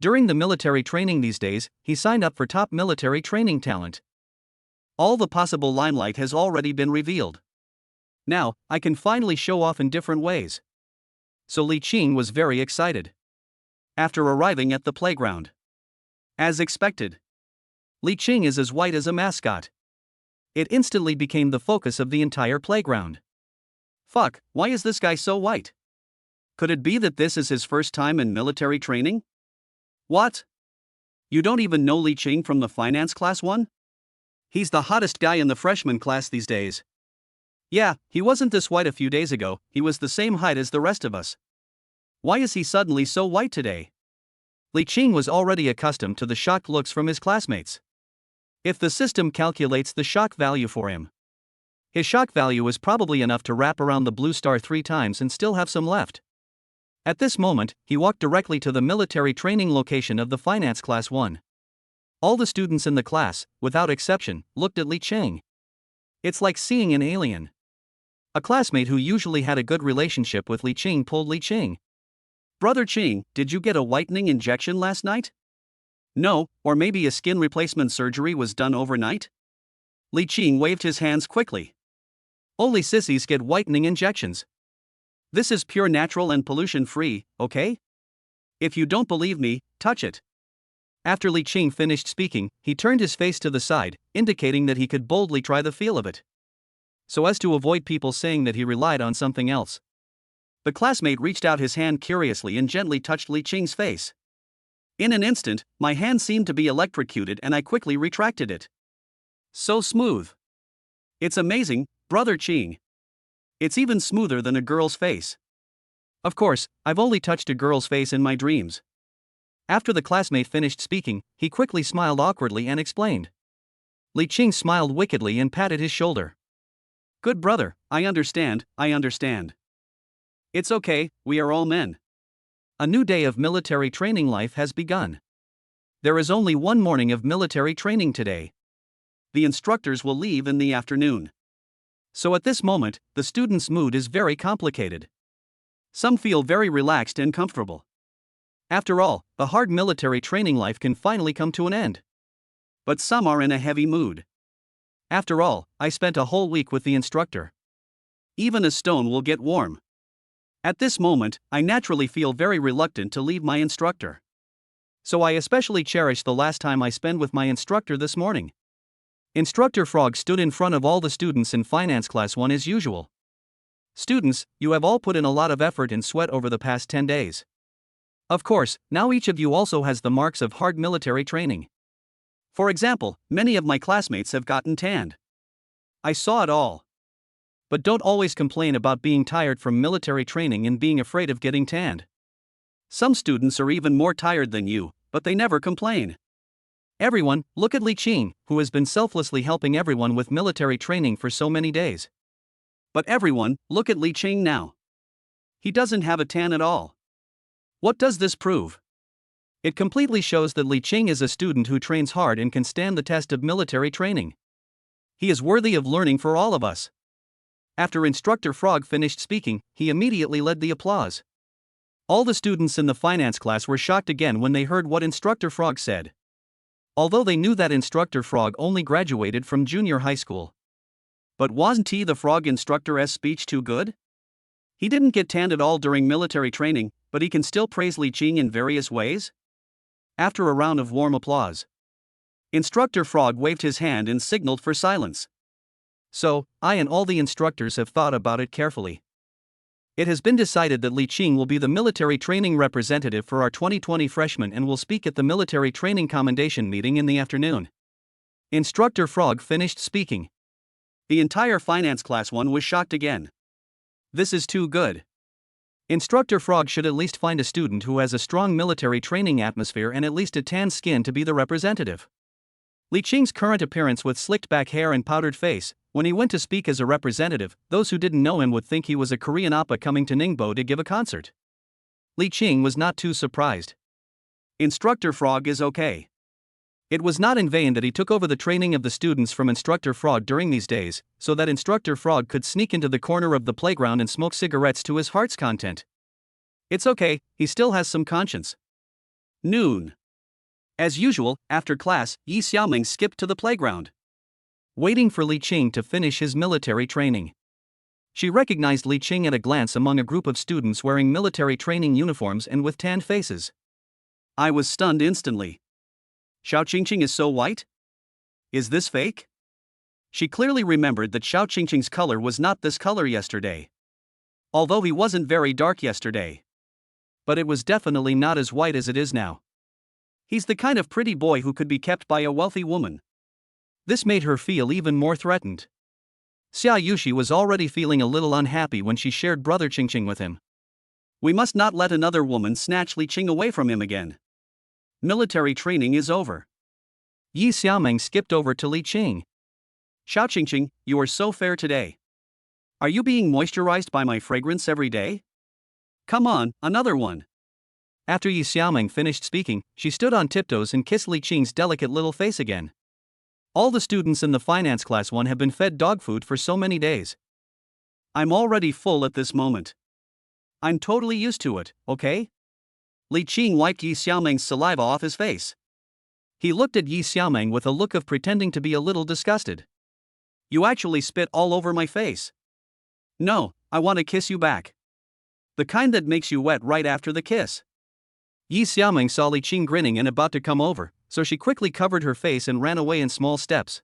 During the military training these days, he signed up for top military training talent. All the possible limelight has already been revealed. Now, I can finally show off in different ways. So Li Qing was very excited. After arriving at the playground. As expected, Li Qing is as white as a mascot. It instantly became the focus of the entire playground. Fuck, why is this guy so white? Could it be that this is his first time in military training? What? You don't even know Li Qing from the finance class 1? He's the hottest guy in the freshman class these days. Yeah, he wasn't this white a few days ago, he was the same height as the rest of us. Why is he suddenly so white today? Li Qing was already accustomed to the shocked looks from his classmates. If the system calculates the shock value for him, his shock value is probably enough to wrap around the blue star 3 times and still have some left. At this moment, he walked directly to the military training location of the finance class 1. All the students in the class, without exception, looked at Li Qing. It's like seeing an alien. A classmate who usually had a good relationship with Li Qing pulled Li Qing. Brother Qing, did you get a whitening injection last night? No, or maybe a skin replacement surgery was done overnight? Li Qing waved his hands quickly. Only sissies get whitening injections. This is pure natural and pollution-free, okay? If you don't believe me, touch it. After Li Qing finished speaking, he turned his face to the side, indicating that he could boldly try the feel of it. So as to avoid people saying that he relied on something else. The classmate reached out his hand curiously and gently touched Li Qing's face. In an instant, my hand seemed to be electrocuted and I quickly retracted it. So smooth. It's amazing, Brother Qing. It's even smoother than a girl's face. Of course, I've only touched a girl's face in my dreams. After the classmate finished speaking, he quickly smiled awkwardly and explained. Li Qing smiled wickedly and patted his shoulder. Good brother, I understand. It's okay, we are all men. A new day of military training life has begun. There is only one morning of military training today. The instructors will leave in the afternoon. So at this moment, the students' mood is very complicated. Some feel very relaxed and comfortable. After all, the hard military training life can finally come to an end. But some are in a heavy mood. After all, I spent a whole week with the instructor. Even a stone will get warm. At this moment, I naturally feel very reluctant to leave my instructor. So I especially cherish the last time I spent with my instructor this morning. Instructor Frog stood in front of all the students in Finance Class 1 as usual. Students, you have all put in a lot of effort and sweat over the past 10 days. Of course, now each of you also has the marks of hard military training. For example, many of my classmates have gotten tanned. I saw it all. But don't always complain about being tired from military training and being afraid of getting tanned. Some students are even more tired than you, but they never complain. Everyone, look at Li Qing, who has been selflessly helping everyone with military training for so many days. But everyone, look at Li Qing now. He doesn't have a tan at all. What does this prove? It completely shows that Li Qing is a student who trains hard and can stand the test of military training. He is worthy of learning for all of us. After Instructor Frog finished speaking, he immediately led the applause. All the students in the finance class were shocked again when they heard what Instructor Frog said. Although they knew that Instructor Frog only graduated from junior high school. But wasn't the frog instructor's speech too good? He didn't get tanned at all during military training, but he can still praise Li Qing in various ways? After a round of warm applause, Instructor Frog waved his hand and signaled for silence. So, I and all the instructors have thought about it carefully. It has been decided that Li Qing will be the military training representative for our 2020 freshmen and will speak at the military training commendation meeting in the afternoon. Instructor Frog finished speaking. The entire finance class 1 was shocked again. This is too good. Instructor Frog should at least find a student who has a strong military training atmosphere and at least a tan skin to be the representative. Li Qing's current appearance with slicked back hair and powdered face, when he went to speak as a representative, those who didn't know him would think he was a Korean oppa coming to Ningbo to give a concert. Li Qing was not too surprised. Instructor Frog is okay. It was not in vain that he took over the training of the students from Instructor Frog during these days, so that Instructor Frog could sneak into the corner of the playground and smoke cigarettes to his heart's content. It's okay, he still has some conscience. Noon. As usual, after class, Yi Xiaoming skipped to the playground, waiting for Li Qing to finish his military training. She recognized Li Qing at a glance among a group of students wearing military training uniforms and with tanned faces. I was stunned instantly. Xiaushi is so white? Is this fake? She clearly remembered that Xiauxi's color was not this color yesterday. Although he wasn't very dark yesterday. But it was definitely not as white as it is now. He's the kind of pretty boy who could be kept by a wealthy woman. This made her feel even more threatened. Xiaushi was already feeling a little unhappy when she shared brother Qingqing with him. We must not let another woman snatch Li Qing away from him again. Military training is over. Yi Xiaoming skipped over to Li Qing. Xiauqing, you are so fair today. Are you being moisturized by my fragrance every day? Come on, another one. After Yi Xiaoming finished speaking, she stood on tiptoes and kissed Li Qing's delicate little face again. All the students in the finance class 1 have been fed dog food for so many days. I'm already full at this moment. I'm totally used to it, okay? Li Qing wiped Yi Xiaoming's saliva off his face. He looked at Yi Xiaoming with a look of pretending to be a little disgusted. You actually spit all over my face. No, I want to kiss you back. The kind that makes you wet right after the kiss. Yi Xiaoming saw Li Qing grinning and about to come over, so she quickly covered her face and ran away in small steps.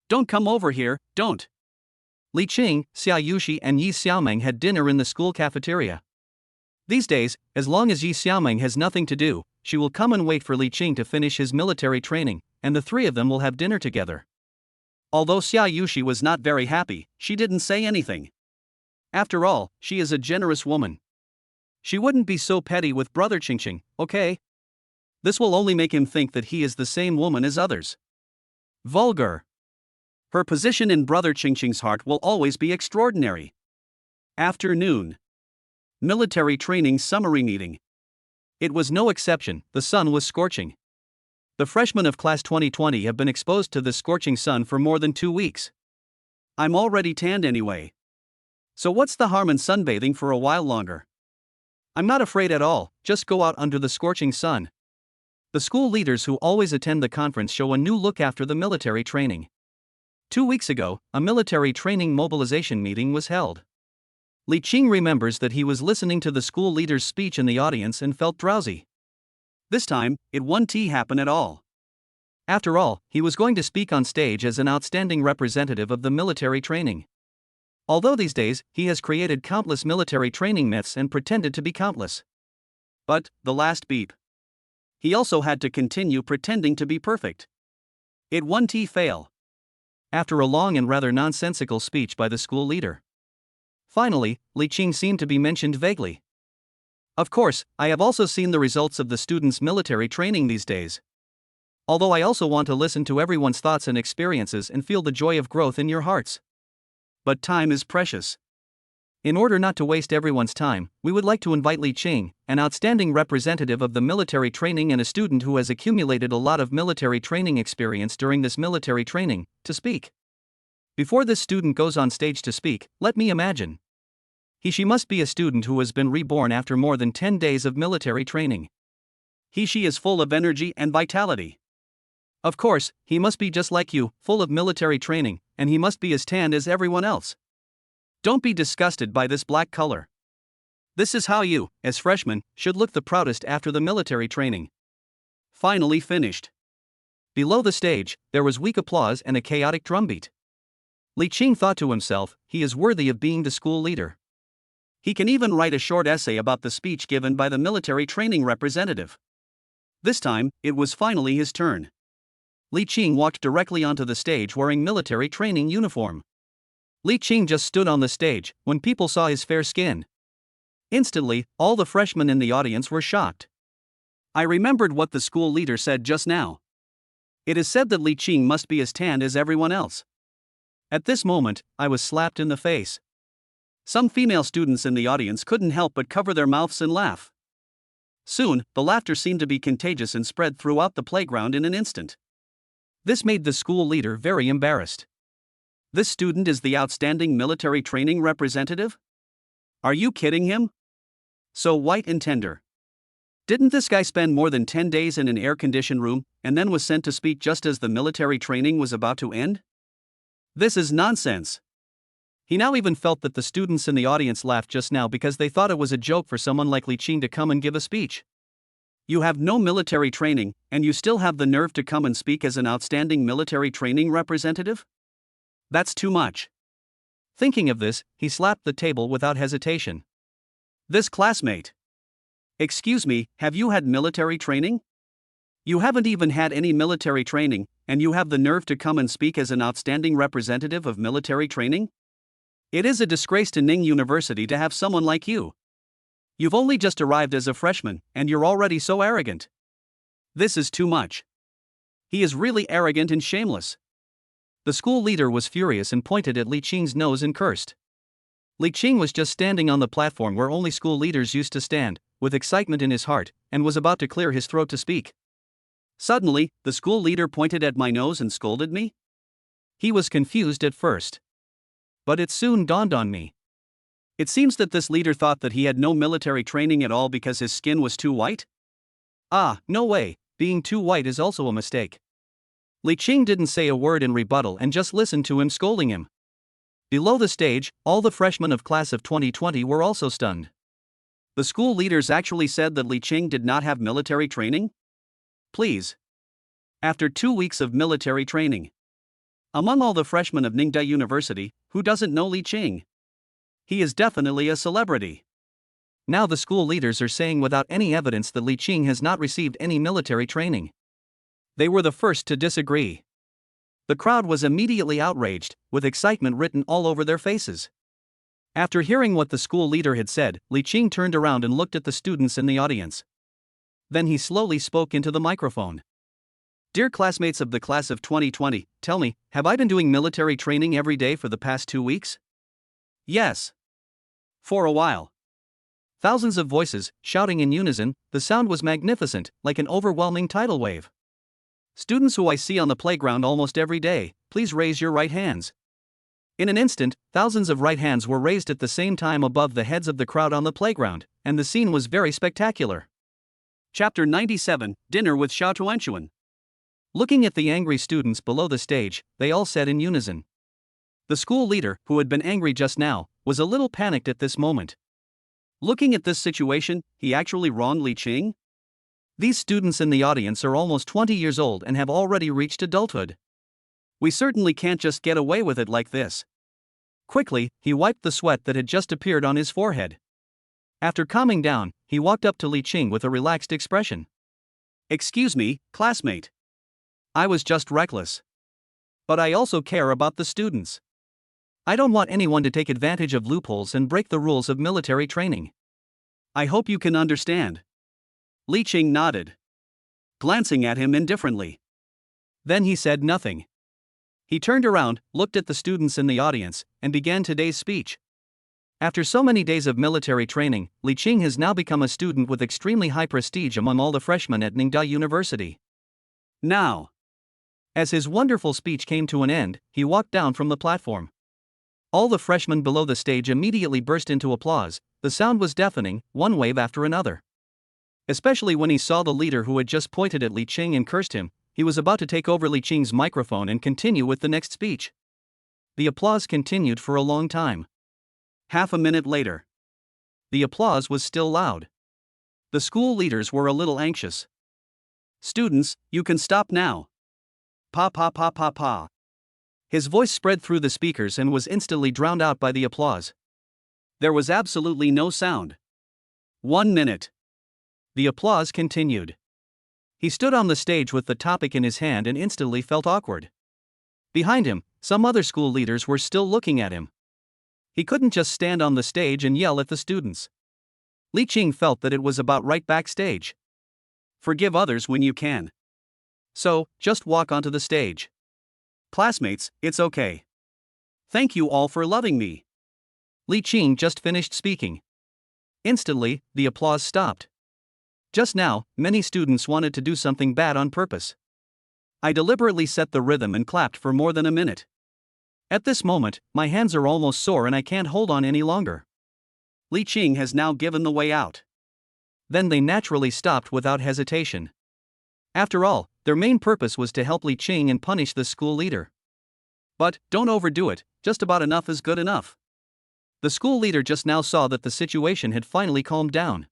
Don't come over here, don't. Li Qing, Xiaushi and Yi Xiaoming had dinner in the school cafeteria. These days, as long as Yi Xiaoming has nothing to do, she will come and wait for Li Qing to finish his military training, and the three of them will have dinner together. Although Xiaushi was not very happy, she didn't say anything. After all, she is a generous woman. She wouldn't be so petty with brother Qingqing, okay? This will only make him think that he is the same woman as others. Vulgar. Her position in brother Qingqing's heart will always be extraordinary. Afternoon. Military training summary meeting. It was no exception, the sun was scorching. The freshmen of class 2020 have been exposed to this scorching sun for more than 2 weeks. I'm already tanned anyway. So what's the harm in sunbathing for a while longer? I'm not afraid at all, just go out under the scorching sun. The school leaders who always attend the conference show a new look after the military training. 2 weeks ago, a military training mobilization meeting was held. Li Qing remembers that he was listening to the school leader's speech in the audience and felt drowsy. This time, it won't happen at all. After all, he was going to speak on stage as an outstanding representative of the military training. Although these days, he has created countless military training myths and pretended to be countless. But, the last beep. He also had to continue pretending to be perfect. It won't fail. After a long and rather nonsensical speech by the school leader. Finally, Li Qing seemed to be mentioned vaguely. Of course, I have also seen the results of the students' military training these days. Although I also want to listen to everyone's thoughts and experiences and feel the joy of growth in your hearts. But time is precious. In order not to waste everyone's time, we would like to invite Li Qing, an outstanding representative of the military training and a student who has accumulated a lot of military training experience during this military training, to speak. Before this student goes on stage to speak, let me imagine. She must be a student who has been reborn after more than 10 days of military training. She is full of energy and vitality. Of course, he must be just like you, full of military training, and he must be as tanned as everyone else. Don't be disgusted by this black color. This is how you, as freshmen, should look the proudest after the military training. Finally finished. Below the stage, there was weak applause and a chaotic drumbeat. Li Qing thought to himself, he is worthy of being the school leader. He can even write a short essay about the speech given by the military training representative. This time, it was finally his turn. Li Qing walked directly onto the stage wearing military training uniform. Li Qing just stood on the stage when people saw his fair skin. Instantly, all the freshmen in the audience were shocked. I remembered what the school leader said just now. It is said that Li Qing must be as tanned as everyone else. At this moment, I was slapped in the face. Some female students in the audience couldn't help but cover their mouths and laugh. Soon, the laughter seemed to be contagious and spread throughout the playground in an instant. This made the school leader very embarrassed. This student is the outstanding military training representative? Are you kidding him? So white and tender. Didn't this guy spend more than 10 days in an air-conditioned room and then was sent to speak just as the military training was about to end? This is nonsense. He now even felt that the students in the audience laughed just now because they thought it was a joke for someone like Li Qing to come and give a speech. You have no military training, and you still have the nerve to come and speak as an outstanding military training representative? That's too much. Thinking of this, he slapped the table without hesitation. This classmate. Excuse me, have you had military training? You haven't even had any military training, and you have the nerve to come and speak as an outstanding representative of military training? It is a disgrace to Ning University to have someone like you. You've only just arrived as a freshman, and you're already so arrogant. This is too much. He is really arrogant and shameless. The school leader was furious and pointed at Li Qing's nose and cursed. Li Qing was just standing on the platform where only school leaders used to stand, with excitement in his heart, and was about to clear his throat to speak. Suddenly, the school leader pointed at my nose and scolded me? He was confused at first. But it soon dawned on me. It seems that this leader thought that he had no military training at all because his skin was too white? Ah, no way, being too white is also a mistake. Li Qing didn't say a word in rebuttal and just listened to him scolding him. Below the stage, all the freshmen of class of 2020 were also stunned. The school leaders actually said that Li Qing did not have military training? Please. After 2 weeks of military training. Among all the freshmen of Ningda University, who doesn't know Li Qing? He is definitely a celebrity. Now the school leaders are saying without any evidence that Li Qing has not received any military training. They were the first to disagree. The crowd was immediately outraged, with excitement written all over their faces. After hearing what the school leader had said, Li Qing turned around and looked at the students in the audience. Then he slowly spoke into the microphone. Dear classmates of the class of 2020, tell me, have I been doing military training every day for the past 2 weeks? Yes. For a while. Thousands of voices, shouting in unison, the sound was magnificent, like an overwhelming tidal wave. Students who I see on the playground almost every day, please raise your right hands. In an instant, thousands of right hands were raised at the same time above the heads of the crowd on the playground, and the scene was very spectacular. Chapter 97, Dinner with Xiaushi. Looking at the angry students below the stage, they all said in unison. The school leader, who had been angry just now, was a little panicked at this moment. Looking at this situation, he actually wronged Li Qing? These students in the audience are almost 20 years old and have already reached adulthood. We certainly can't just get away with it like this. Quickly, he wiped the sweat that had just appeared on his forehead. After calming down, he walked up to Li Qing with a relaxed expression. "Excuse me, classmate. I was just reckless. But I also care about the students. I don't want anyone to take advantage of loopholes and break the rules of military training. I hope you can understand." Li Qing nodded, glancing at him indifferently. Then he said nothing. He turned around, looked at the students in the audience, and began today's speech. After so many days of military training, Li Qing has now become a student with extremely high prestige among all the freshmen at Ningda University. Now, as his wonderful speech came to an end, he walked down from the platform. All the freshmen below the stage immediately burst into applause. The sound was deafening, one wave after another. Especially when he saw the leader who had just pointed at Li Qing and cursed him. He was about to take over Li Qing's microphone and continue with the next speech. The applause continued for a long time. Half a minute later, the applause was still loud. The school leaders were a little anxious. "Students, you can stop now. Pa pa pa pa pa." His voice spread through the speakers and was instantly drowned out by the applause. There was absolutely no sound. 1 minute. The applause continued. He stood on the stage with the topic in his hand and instantly felt awkward. Behind him, some other school leaders were still looking at him. He couldn't just stand on the stage and yell at the students. Li Qing felt that it was about right backstage. Forgive others when you can. So, just walk onto the stage. Classmates, it's okay. Thank you all for loving me. Li Qing just finished speaking. Instantly, the applause stopped. Just now, many students wanted to do something bad on purpose. I deliberately set the rhythm and clapped for more than a minute. At this moment, my hands are almost sore and I can't hold on any longer. Li Qing has now given the way out. Then they naturally stopped without hesitation. After all, their main purpose was to help Li Qing and punish the school leader. But, don't overdo it, just about enough is good enough. The school leader just now saw that the situation had finally calmed down.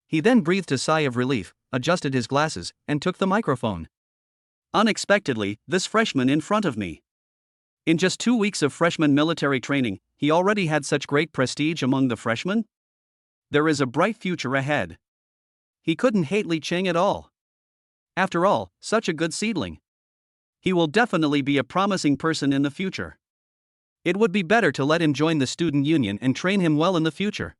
He then breathed a sigh of relief, adjusted his glasses, and took the microphone. Unexpectedly, this freshman in front of me. In just 2 weeks of freshman military training, he already had such great prestige among the freshmen? There is a bright future ahead. He couldn't hate Li Qing at all. After all, such a good seedling. He will definitely be a promising person in the future. It would be better to let him join the student union and train him well in the future.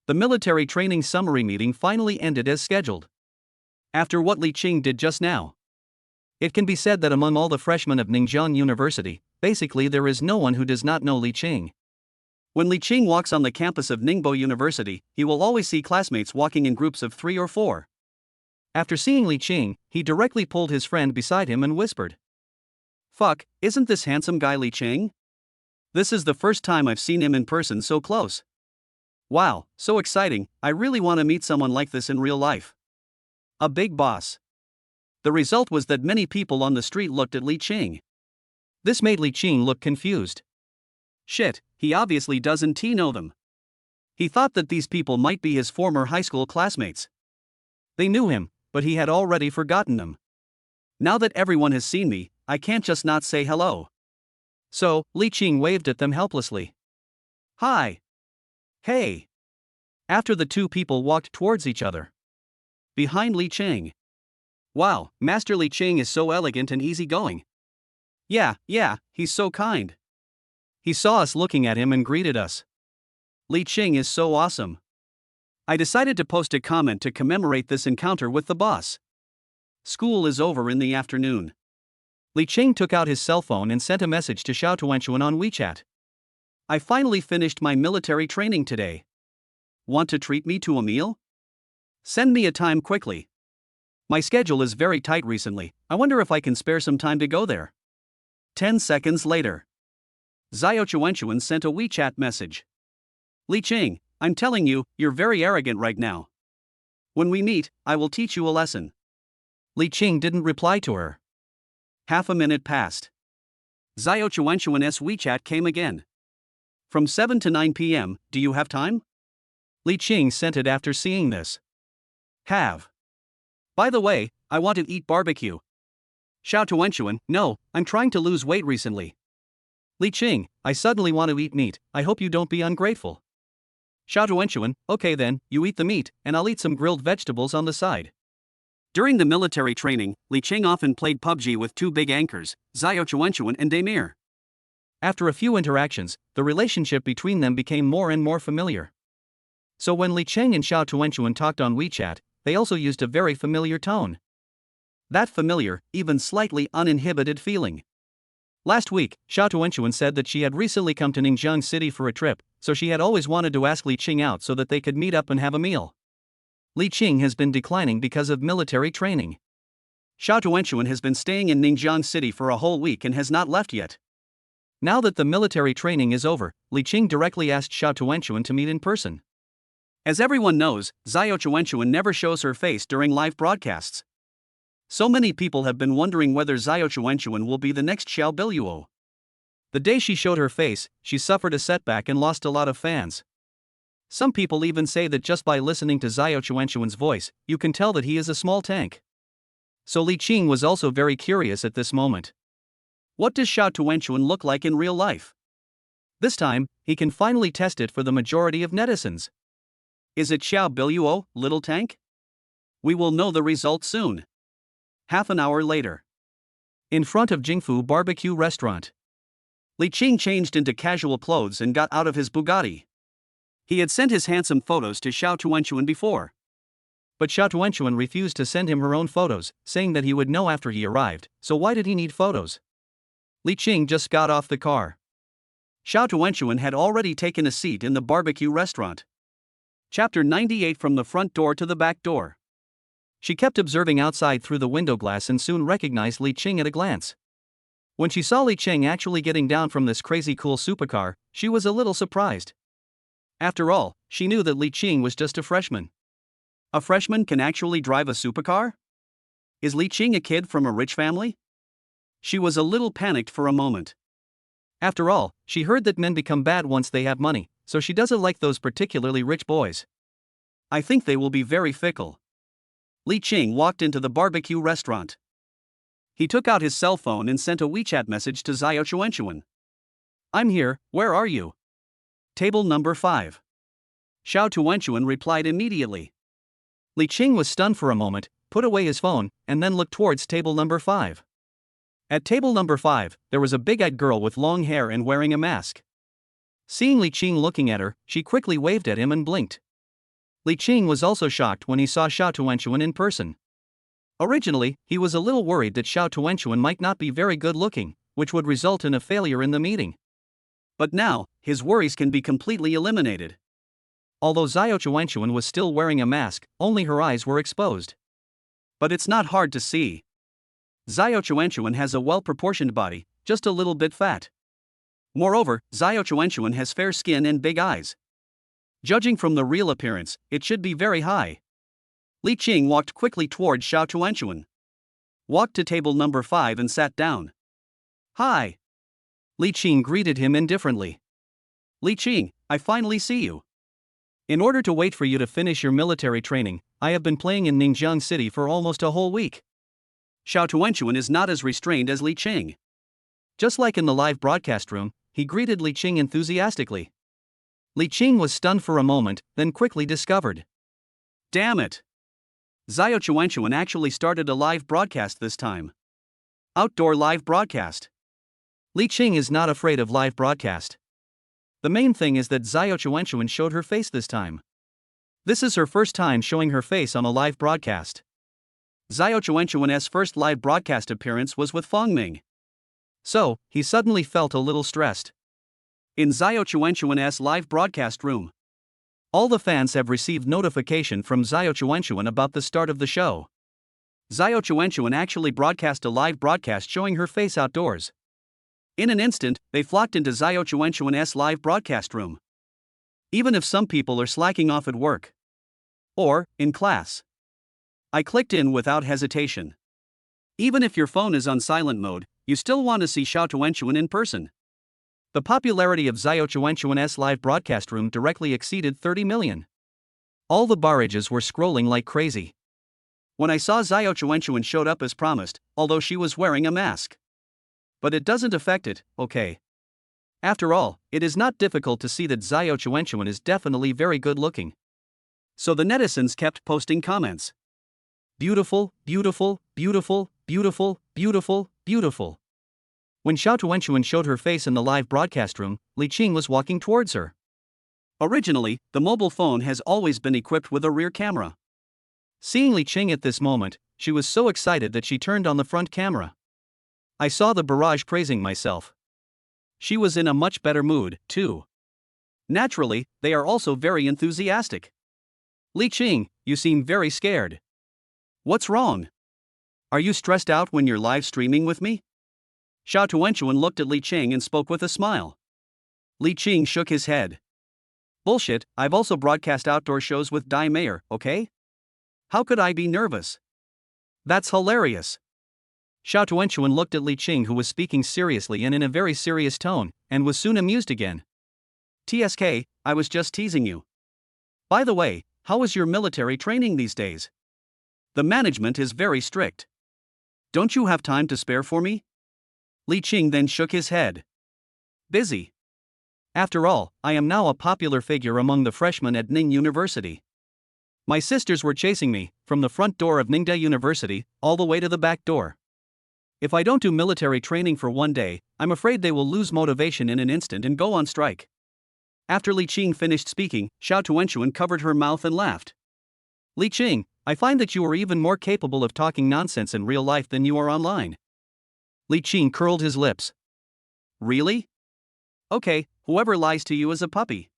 The military training summary meeting finally ended as scheduled. After what Li Qing did just now, it can be said that among all the freshmen of Ningjiang University, basically there is no one who does not know Li Qing. When Li Qing walks on the campus of Ningbo University, he will always see classmates walking in groups of 3 or 4. After seeing Li Qing, he directly pulled his friend beside him and whispered, "Fuck, isn't this handsome guy Li Qing? This is the first time I've seen him in person so close. Wow, so exciting, I really want to meet someone like this in real life. A big boss." The result was that many people on the street looked at Li Qing. This made Li Qing look confused. Shit, he obviously doesn't know them. He thought that these people might be his former high school classmates. They knew him, but he had already forgotten them. Now that everyone has seen me, I can't just not say hello. So, Li Qing waved at them helplessly. "Hi. Hey." After the two people walked towards each other. Behind Li Qing. "Wow, Master Li Qing is so elegant and easygoing. Yeah, he's so kind. He saw us looking at him and greeted us. Li Qing is so awesome." I decided to post a comment to commemorate this encounter with the boss. School is over in the afternoon. Li Qing took out his cell phone and sent a message to Xiaushi on WeChat. "I finally finished my military training today. Want to treat me to a meal? Send me a time quickly. My schedule is very tight recently, I wonder if I can spare some time to go there." 10 seconds later, Xiaushi sent a WeChat message. "Li Qing, I'm telling you, you're very arrogant right now. When we meet, I will teach you a lesson." Li Qing didn't reply to her. Half a minute passed. Xiauqi's WeChat came again. from 7 to 9 p.m., do you have time? Li Qing sent it after seeing this. Have. By the way, I want to eat barbecue. Xiao Tuanchuan, no, I'm trying to lose weight recently. Li Qing, I suddenly want to eat meat, I hope you don't be ungrateful. Xiao Tuanchuan, okay then, you eat the meat, and I'll eat some grilled vegetables on the side. During the military training, Li Qing often played PUBG with two big anchors, Xiao Tuanchuan and Demir. After a few interactions, the relationship between them became more and more familiar. So when Li Qing and Xiao Tuanchuan talked on WeChat, they also used a very familiar tone. That familiar, even slightly uninhibited feeling. Last week, Xiao Tuanchuan said that she had recently come to Ningjiang City for a trip, so she had always wanted to ask Li Qing out so that they could meet up and have a meal. Li Qing has been declining because of military training. Xiao Tuanchuan has been staying in Ningjiang City for a whole week and has not left yet. Now that the military training is over, Li Qing directly asked Xiao Tuanchuan to meet in person. As everyone knows, Xiao Tuanchuan never shows her face during live broadcasts. So many people have been wondering whether Xiao Tuanchuan will be the next Xiao Biluo. The day she showed her face, she suffered a setback and lost a lot of fans. Some people even say that just by listening to Xiao Tuanchuan's voice, you can tell that he is a small tank. So Li Qing was also very curious at this moment. What does Xiao Tuanchuan look like in real life? This time, he can finally test it for the majority of netizens. Is it Xiao Biluo, little tank? We will know the result soon. Half an hour later. In front of Jingfu Barbecue Restaurant. Li Qing changed into casual clothes and got out of his Bugatti. He had sent his handsome photos to Xiao Tuanchuan before. But Xiao Tuanchuan refused to send him her own photos, saying that he would know after he arrived, so why did he need photos? Li Qing just got off the car. Xiao Tuanchuan had already taken a seat in the barbecue restaurant. Chapter 98 From the front door to the back door. She kept observing outside through the window glass and soon recognized Li Qing at a glance. When she saw Li Qing actually getting down from this crazy cool supercar, she was a little surprised. After all, she knew that Li Qing was just a freshman. A freshman can actually drive a supercar? Is Li Qing a kid from a rich family? She was a little panicked for a moment. After all, she heard that men become bad once they have money, so she doesn't like those particularly rich boys. I think they will be very fickle. Li Qing walked into the barbecue restaurant. He took out his cell phone and sent a WeChat message to Xiao Tuanchuan. I'm here, where are you? Table number 5. Xiao Tuanchuan replied immediately. Li Qing was stunned for a moment, put away his phone, and then looked towards table number 5. At table number 5, there was a big-eyed girl with long hair and wearing a mask. Seeing Li Qing looking at her, she quickly waved at him and blinked. Li Qing was also shocked when he saw Xiao Tuanchuan in person. Originally, he was a little worried that Xiao Tuanchuan might not be very good-looking, which would result in a failure in the meeting. But now, his worries can be completely eliminated. Although Xiao Tuanchuan was still wearing a mask, only her eyes were exposed. But it's not hard to see. Xiao Tuanchuan has a well-proportioned body, just a little bit fat. Moreover, Xiao Tuanchuan has fair skin and big eyes. Judging from the real appearance, it should be very high. Li Qing walked quickly toward Xiao Tuanchuan. Walked to table number 5 and sat down. Hi. Li Qing greeted him indifferently. Li Qing, I finally see you. In order to wait for you to finish your military training, I have been playing in Ningjiang City for almost a whole week. Xiao Tuanchuan is not as restrained as Li Qing. Just like in the live broadcast room, he greeted Li Qing enthusiastically. Li Qing was stunned for a moment, then quickly discovered. Damn it! Xiao Tuanchuan actually started a live broadcast this time. Outdoor live broadcast. Li Qing is not afraid of live broadcast. The main thing is that Xiao Tuanchuan showed her face this time. This is her first time showing her face on a live broadcast. Xiao Tuanchuan's first live broadcast appearance was with Fangming. So, he suddenly felt a little stressed. In Xiao Tuanchuan's live broadcast room, all the fans have received notification from Xiao Tuanchuan about the start of the show. Xiao Tuanchuan actually broadcast a live broadcast showing her face outdoors. In an instant, they flocked into Xiao Tuanchuan's live broadcast room. Even if some people are slacking off at work or in class, I clicked in without hesitation. Even if your phone is on silent mode, you still want to see Xiao Tuanchuan in person. The popularity of Xiao Chuanchuan's live broadcast room directly exceeded 30 million. All the barrages were scrolling like crazy. When I saw Xiao Chuanchuan showed up as promised, although she was wearing a mask. But it doesn't affect it, okay? After all, it is not difficult to see that Xiao Chuanchuan is definitely very good looking. So the netizens kept posting comments. Beautiful, beautiful, beautiful, beautiful, beautiful, beautiful. When Xiao Chuanchuan showed her face in the live broadcast room, Li Qing was walking towards her. Originally, the mobile phone has always been equipped with a rear camera. Seeing Li Qing at this moment, she was so excited that she turned on the front camera. I saw the barrage praising myself. She was in a much better mood, too. Naturally, they are also very enthusiastic. Li Qing, you seem very scared. What's wrong? Are you stressed out when you're live streaming with me? Xiao Tuanchuan looked at Li Qing and spoke with a smile. Li Qing shook his head. Bullshit, I've also broadcast outdoor shows with Dai Mayer, okay? How could I be nervous? That's hilarious. Xiao Tuanchuan looked at Li Qing, who was speaking seriously and in a very serious tone, and was soon amused again. TSK, I was just teasing you. By the way, how is your military training these days? The management is very strict. Don't you have time to spare for me? Li Qing then shook his head. Busy. After all, I am now a popular figure among the freshmen at Ning University. My sisters were chasing me, from the front door of Ningde University, all the way to the back door. If I don't do military training for one day, I'm afraid they will lose motivation in an instant and go on strike. After Li Qing finished speaking, Xiao Tuanchuan covered her mouth and laughed. Li Qing, I find that you are even more capable of talking nonsense in real life than you are online. Li Qing curled his lips. Really? Okay, whoever lies to you is a puppy.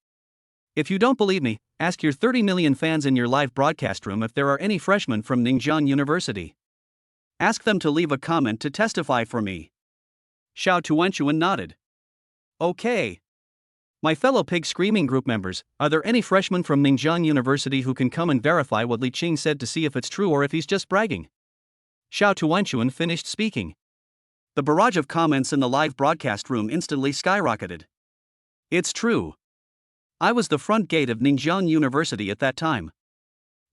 If you don't believe me, ask your 30 million fans in your live broadcast room if there are any freshmen from Ningjiang University. Ask them to leave a comment to testify for me. Xiao Tuanchuan nodded. Okay. My fellow pig screaming group members, are there any freshmen from Ningjiang University who can come and verify what Li Qing said to see if it's true or if he's just bragging? Xiao Tuanchuan finished speaking. The barrage of comments in the live broadcast room instantly skyrocketed. It's true. I was the front gate of Ningjiang University at that time.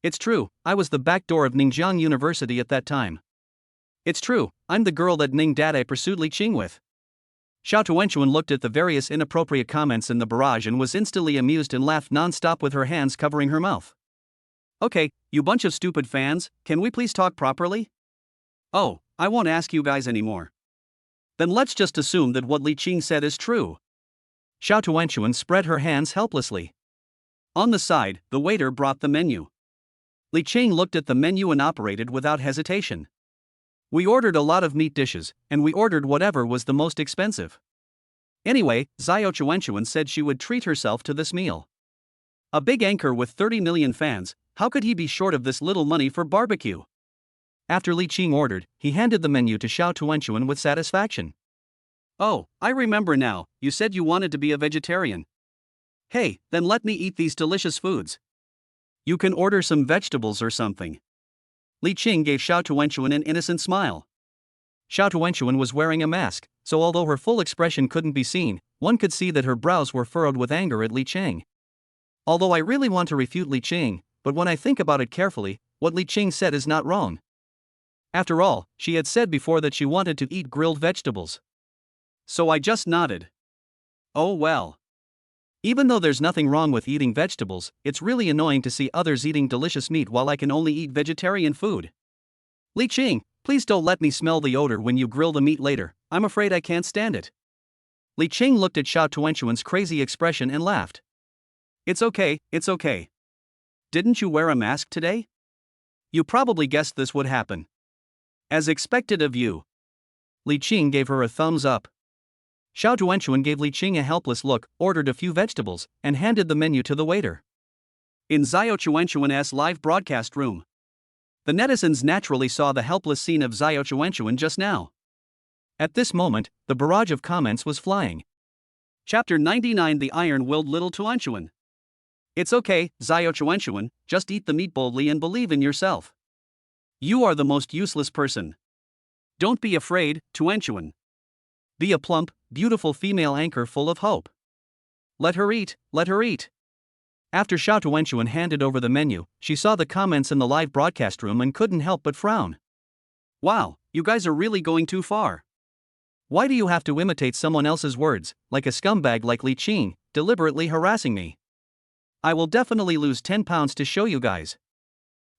It's true, I was the back door of Ningjiang University at that time. It's true, I'm the girl that Ning Dade pursued Li Qing with. Xiao Tuanchuan looked at the various inappropriate comments in the barrage and was instantly amused and laughed non-stop with her hands covering her mouth. Okay, you bunch of stupid fans, can we please talk properly? Oh, I won't ask you guys anymore. Then let's just assume that what Li Qing said is true. Xiao Tuanchuan spread her hands helplessly. On the side, the waiter brought the menu. Li Qing looked at the menu and operated without hesitation. We ordered a lot of meat dishes, and we ordered whatever was the most expensive. Anyway, Xiao Chuanchuan said she would treat herself to this meal. A big anchor with 30 million fans, how could he be short of this little money for barbecue? After Li Qing ordered, he handed the menu to Xiao Tuanchuan with satisfaction. Oh, I remember now, you said you wanted to be a vegetarian. Hey, then let me eat these delicious foods. You can order some vegetables or something. Li Qing gave Xiao Tuanchuan an innocent smile. Xiao Tuanchuan was wearing a mask, so although her full expression couldn't be seen, one could see that her brows were furrowed with anger at Li Qing. Although I really want to refute Li Qing, but when I think about it carefully, what Li Qing said is not wrong. After all, she had said before that she wanted to eat grilled vegetables. So I just nodded. Oh well. Even though there's nothing wrong with eating vegetables, it's really annoying to see others eating delicious meat while I can only eat vegetarian food. Li Qing, please don't let me smell the odor when you grill the meat later, I'm afraid I can't stand it. Li Qing looked at Xiao Tuanchuan's crazy expression and laughed. It's okay, it's okay. Didn't you wear a mask today? You probably guessed this would happen. As expected of you. Li Qing gave her a thumbs up. Xiao Tuanchuan gave Li Qing a helpless look, ordered a few vegetables, and handed the menu to the waiter. In Xiao Chuanchuan's live broadcast room, the netizens naturally saw the helpless scene of Xiao Chuanchuan just now. At this moment, the barrage of comments was flying. Chapter 99 The Iron-Willed Little Tuanchuan. It's okay, Xiao Chuanchuan, just eat the meat boldly and believe in yourself. You are the most useless person. Don't be afraid, Tuanchuan. Be a plump, beautiful female anchor full of hope. Let her eat, let her eat. After Xiao Tuanchuan handed over the menu, she saw the comments in the live broadcast room and couldn't help but frown. Wow, you guys are really going too far. Why do you have to imitate someone else's words, like a scumbag like Li Qing, deliberately harassing me? I will definitely lose 10 pounds to show you guys.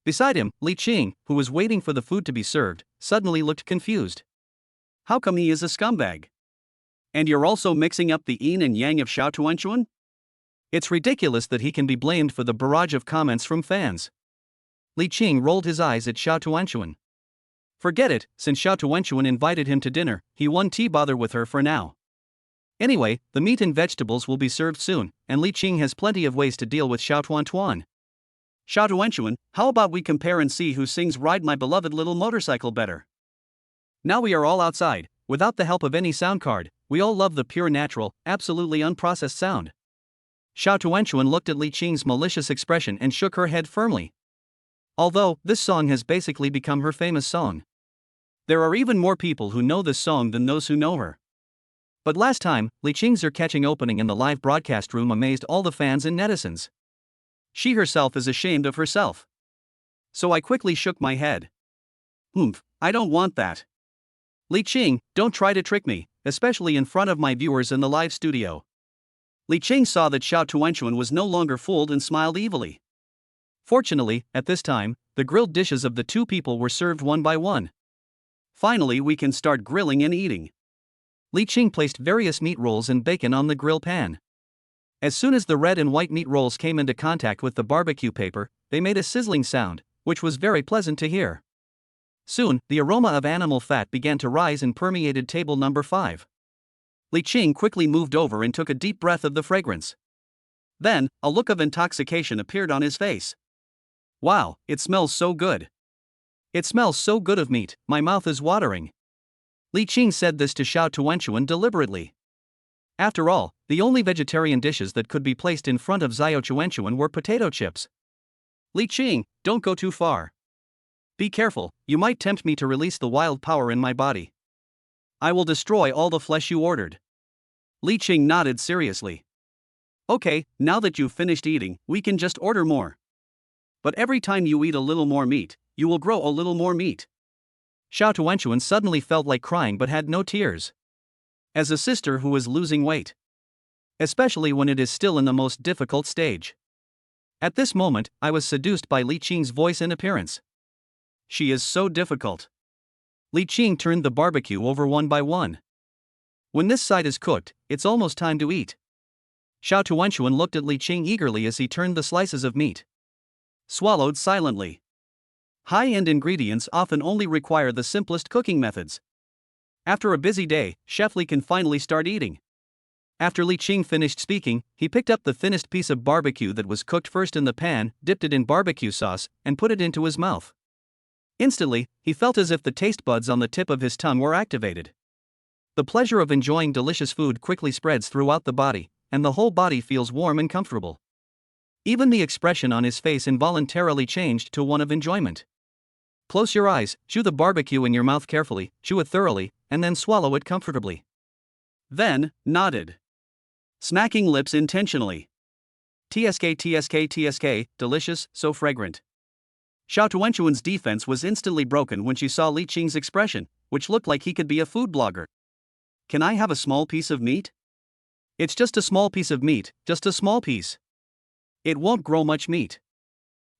Beside him, Li Qing, who was waiting for the food to be served, suddenly looked confused. How come he is a scumbag? And you're also mixing up the yin and yang of Xiao Tuanchuan? It's ridiculous that he can be blamed for the barrage of comments from fans. Li Qing rolled his eyes at Xiao Tuanchuan. Forget it, since Xiao Tuanchuan invited him to dinner, he won't bother with her for now. Anyway, the meat and vegetables will be served soon, and Li Qing has plenty of ways to deal with Xiao Tuanchuan. Xiao Tuanchuan, how about we compare and see who sings Ride My Beloved Little Motorcycle better? Now we are all outside, without the help of any sound card, we all love the pure natural, absolutely unprocessed sound. Xiao Tuanchuan looked at Li Qing's malicious expression and shook her head firmly. Although, this song has basically become her famous song. There are even more people who know this song than those who know her. But last time, Li Qing's ear-catching opening in the live broadcast room amazed all the fans and netizens. She herself is ashamed of herself. So I quickly shook my head. I don't want that. Li Qing, don't try to trick me, especially in front of my viewers in the live studio. Li Qing saw that Xiao Tuanchuan was no longer fooled and smiled evilly. Fortunately, at this time, the grilled dishes of the two people were served one by one. Finally, we can start grilling and eating. Li Qing placed various meat rolls and bacon on the grill pan. As soon as the red and white meat rolls came into contact with the barbecue paper, they made a sizzling sound, which was very pleasant to hear. Soon, the aroma of animal fat began to rise and permeated table number 5. Li Qing quickly moved over and took a deep breath of the fragrance. Then, a look of intoxication appeared on his face. Wow, it smells so good. It smells so good of meat, my mouth is watering. Li Qing said this to Xiao Tuanchuan deliberately. After all, the only vegetarian dishes that could be placed in front of Xiao Tuanchuan were potato chips. Li Qing, don't go too far. Be careful, you might tempt me to release the wild power in my body. I will destroy all the flesh you ordered. Li Qing nodded seriously. Okay, now that you've finished eating, we can just order more. But every time you eat a little more meat, you will grow a little more meat. Xiao Tuanchuan suddenly felt like crying but had no tears. As a sister who is losing weight. Especially when it is still in the most difficult stage. At this moment, I was seduced by Li Qing's voice and appearance. She is so difficult. Li Qing turned the barbecue over one by one. When this side is cooked, it's almost time to eat. Xiao Tuanchuan looked at Li Qing eagerly as he turned the slices of meat. Swallowed silently. High-end ingredients often only require the simplest cooking methods. After a busy day, Chef Li can finally start eating. After Li Qing finished speaking, he picked up the thinnest piece of barbecue that was cooked first in the pan, dipped it in barbecue sauce, and put it into his mouth. Instantly, he felt as if the taste buds on the tip of his tongue were activated. The pleasure of enjoying delicious food quickly spreads throughout the body, and the whole body feels warm and comfortable. Even the expression on his face involuntarily changed to one of enjoyment. Close your eyes, chew the barbecue in your mouth carefully, chew it thoroughly, and then swallow it comfortably. Then, nodded. Smacking lips intentionally. TSK, delicious, so fragrant. Xiao Tuanchuan's defense was instantly broken when she saw Li Qing's expression, which looked like he could be a food blogger. Can I have a small piece of meat? It's just a small piece of meat, just a small piece. It won't grow much meat.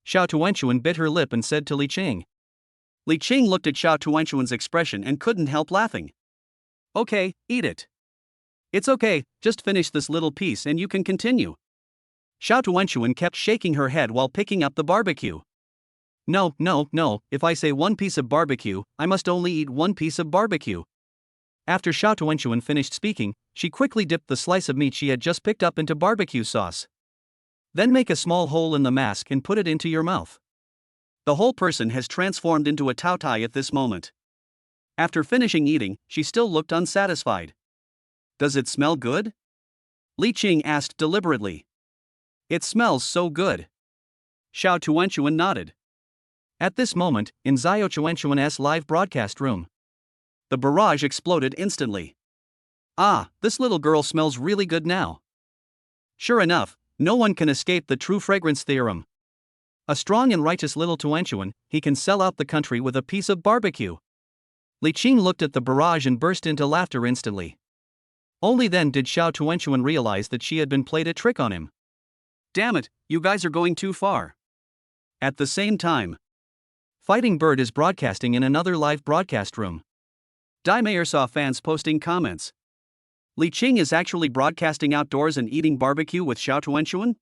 Xiao Tuanchuan bit her lip and said to Li Qing. Li Qing looked at Xiao Tuanchuan's expression and couldn't help laughing. Okay, eat it. It's okay, just finish this little piece and you can continue. Xiao Tuanchuan kept shaking her head while picking up the barbecue. No, if I say one piece of barbecue, I must only eat one piece of barbecue. After Xiao Tuanchuan finished speaking, she quickly dipped the slice of meat she had just picked up into barbecue sauce. Then make a small hole in the mask and put it into your mouth. The whole person has transformed into a taotai at this moment. After finishing eating, she still looked unsatisfied. Does it smell good? Li Qing asked deliberately. It smells so good. Xiao Tuanchuan nodded. At this moment, in Xiao Tuanchuan's live broadcast room, the barrage exploded instantly. Ah, this little girl smells really good now. Sure enough, no one can escape the true fragrance theorem. A strong and righteous little Tuanchuan, he can sell out the country with a piece of barbecue. Li Qing looked at the barrage and burst into laughter instantly. Only then did Xiao Tuanchuan realize that she had been played a trick on him. Damn it, you guys are going too far. At the same time, Fighting Bird is broadcasting in another live broadcast room. Dai Mayer saw fans posting comments. Li Qing is actually broadcasting outdoors and eating barbecue with Xiao Tuanchuan?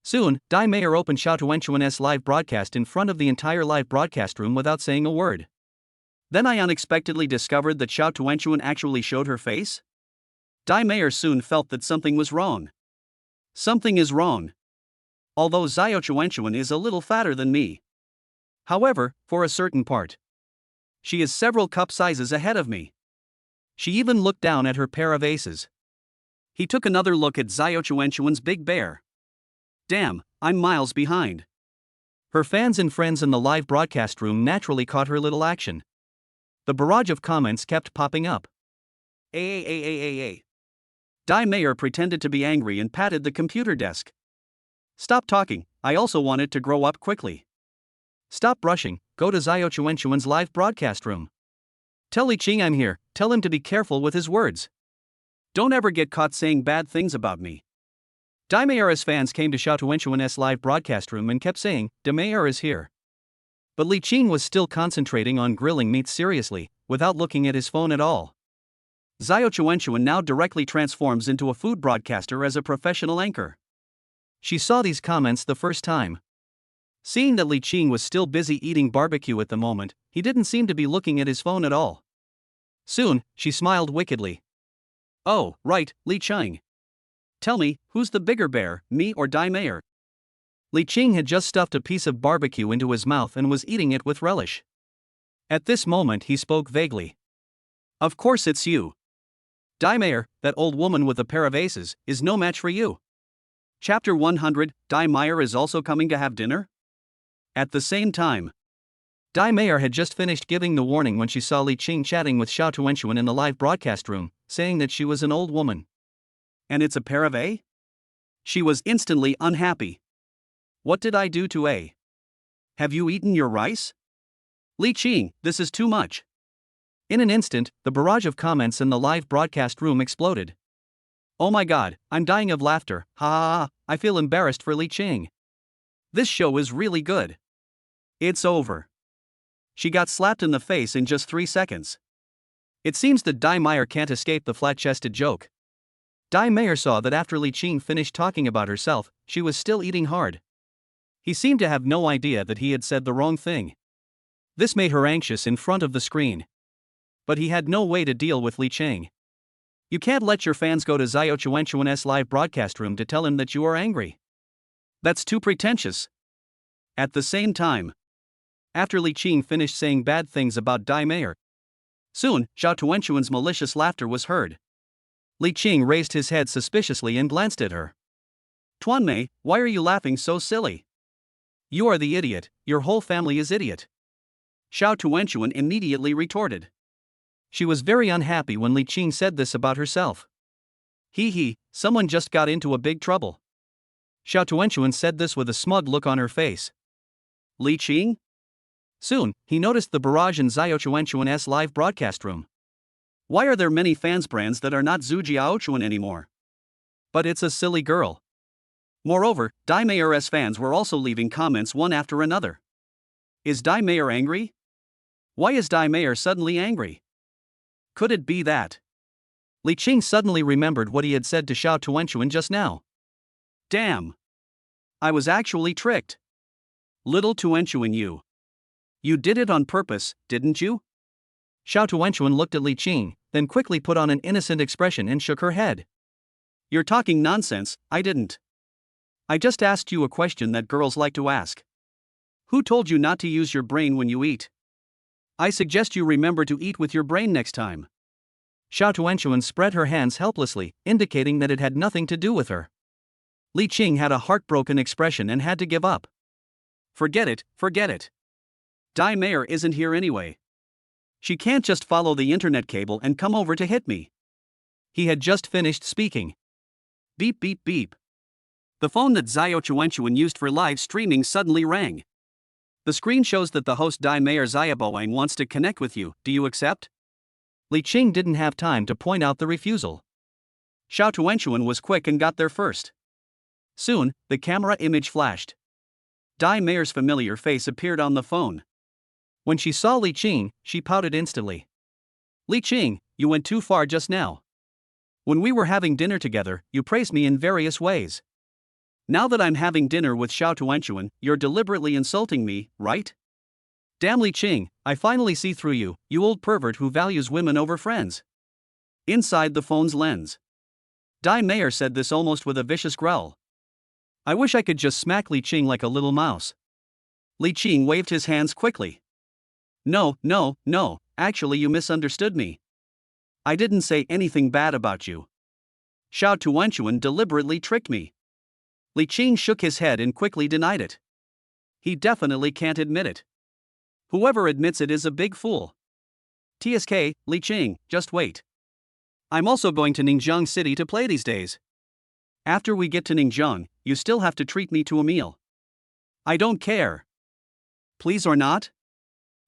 Soon, Dai Mayer opened Xiao Tuanchuan's live broadcast in front of the entire live broadcast room without saying a word. Then I unexpectedly discovered that Xiao Tuanchuan actually showed her face. Dai Mayer soon felt that something was wrong. Something is wrong. Although Xiao Tuanchuan is a little fatter than me. However, for a certain part, she is several cup sizes ahead of me. She even looked down at her pair of aces. He took another look at Xiao Tuanchuan's big bear. Damn, I'm miles behind. Her fans and friends in the live broadcast room naturally caught her little action. The barrage of comments kept popping up. A. Dai Mayer pretended to be angry and patted the computer desk. Stop talking, I also wanted to grow up quickly. Stop rushing, go to Xiao Tuanchuan's live broadcast room. Tell Li Qing I'm here, tell him to be careful with his words. Don't ever get caught saying bad things about me. Dai Mayer's fans came to Xiao Tuanchuan's live broadcast room and kept saying, Dai Mayer is here. But Li Qing was still concentrating on grilling meat seriously, without looking at his phone at all. Xiao Tuanchuan now directly transforms into a food broadcaster as a professional anchor. She saw these comments the first time. Seeing that Li Qing was still busy eating barbecue at the moment, he didn't seem to be looking at his phone at all. Soon, she smiled wickedly. Oh, right, Li Qing. Tell me, who's the bigger bear, me or Dai Mayer? Li Qing had just stuffed a piece of barbecue into his mouth and was eating it with relish. At this moment he spoke vaguely. Of course it's you. Dai Mayer, that old woman with a pair of aces, is no match for you. Chapter 100, Dai Mayer is also coming to have dinner? At the same time, Dai Mayer had just finished giving the warning when she saw Li Qing chatting with Xiao Tuanchuan in the live broadcast room, saying that she was an old woman. And it's a pair of A? She was instantly unhappy. What did I do to A? Have you eaten your rice? Li Qing, this is too much. In an instant, the barrage of comments in the live broadcast room exploded. Oh my god, I'm dying of laughter, ha ha ha, I feel embarrassed for Li Qing. This show is really good. It's over. She got slapped in the face in just 3 seconds. It seems that Dai Mayer can't escape the flat-chested joke. Dai Mayer saw that after Li Qing finished talking about herself, she was still eating hard. He seemed to have no idea that he had said the wrong thing. This made her anxious in front of the screen. But he had no way to deal with Li Qing. You can't let your fans go to Xiao Tuanchuan's live broadcast room to tell him that you are angry. That's too pretentious. At the same time, after Li Qing finished saying bad things about Dai Mayer, soon, Xiao Tuanchuan's malicious laughter was heard. Li Qing raised his head suspiciously and glanced at her. Tuanmei, why are you laughing so silly? You are the idiot, your whole family is idiot. Xiao Tuanchuan immediately retorted. She was very unhappy when Li Qing said this about herself. Someone just got into a big trouble. Xiao Tuanchuan said this with a smug look on her face. Li Qing? Soon, he noticed the barrage in Xiao Tuanchuan's live broadcast room. Why are there many fans brands that are not Zhu Jiaochuan anymore? But it's a silly girl. Moreover, Dai Mayer's fans were also leaving comments one after another. Is Dai Mayer angry? Why is Dai Mayer suddenly angry? Could it be that? Li Qing suddenly remembered what he had said to Xiao Tuanchuan just now. Damn! I was actually tricked. Little Tuanchuan, you did it on purpose, didn't you? Xiao Tuanchuan looked at Li Qing, then quickly put on an innocent expression and shook her head. You're talking nonsense, I didn't. I just asked you a question that girls like to ask. Who told you not to use your brain when you eat? I suggest you remember to eat with your brain next time. Xiao Tuanchuan spread her hands helplessly, indicating that it had nothing to do with her. Li Qing had a heartbroken expression and had to give up. Forget it. Dai Mayer isn't here anyway. She can't just follow the internet cable and come over to hit me. He had just finished speaking. Beep beep beep. The phone that Xiaushi used for live streaming suddenly rang. The screen shows that the host Dai Mayor Xiaoboang wants to connect with you. Do you accept? Li Qing didn't have time to point out the refusal. Xiao Tuanchuan was quick and got there first. Soon, the camera image flashed. Dai Mayor's familiar face appeared on the phone. When she saw Li Qing, she pouted instantly. Li Qing, you went too far just now. When we were having dinner together, you praised me in various ways. Now that I'm having dinner with Xiao Tuanchuan, you're deliberately insulting me, right? Damn Li Qing, I finally see through you, you old pervert who values women over friends. Inside the phone's lens. Dai Mayor said this almost with a vicious growl. I wish I could just smack Li Qing like a little mouse. Li Qing waved his hands quickly. No, actually you misunderstood me. I didn't say anything bad about you. Xiao Tuanchuan deliberately tricked me. Li Qing shook his head and quickly denied it. He definitely can't admit it. Whoever admits it is a big fool. TSK, Li Qing, just wait. I'm also going to Ningjiang City to play these days. After we get to Ningjiang, you still have to treat me to a meal. I don't care. Please or not?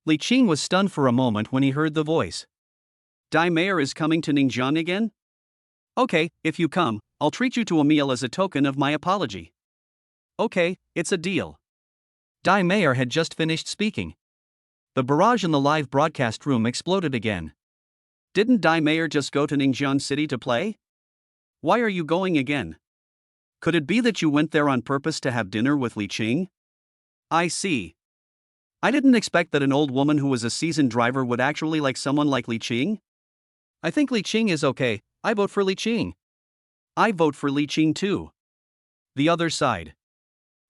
Li Qing was stunned for a moment when he heard the voice. Dai Mayor is coming to Ningjiang again? Okay, if you come, I'll treat you to a meal as a token of my apology. Okay, it's a deal. Dai Mayor had just finished speaking. The barrage in the live broadcast room exploded again. Didn't Dai Mayor just go to Ningjiang City to play? Why are you going again? Could it be that you went there on purpose to have dinner with Li Qing? I see. I didn't expect that an old woman who was a seasoned driver would actually like someone like Li Qing. I think Li Qing is okay. I vote for Li Qing. I vote for Li Qing too. The other side.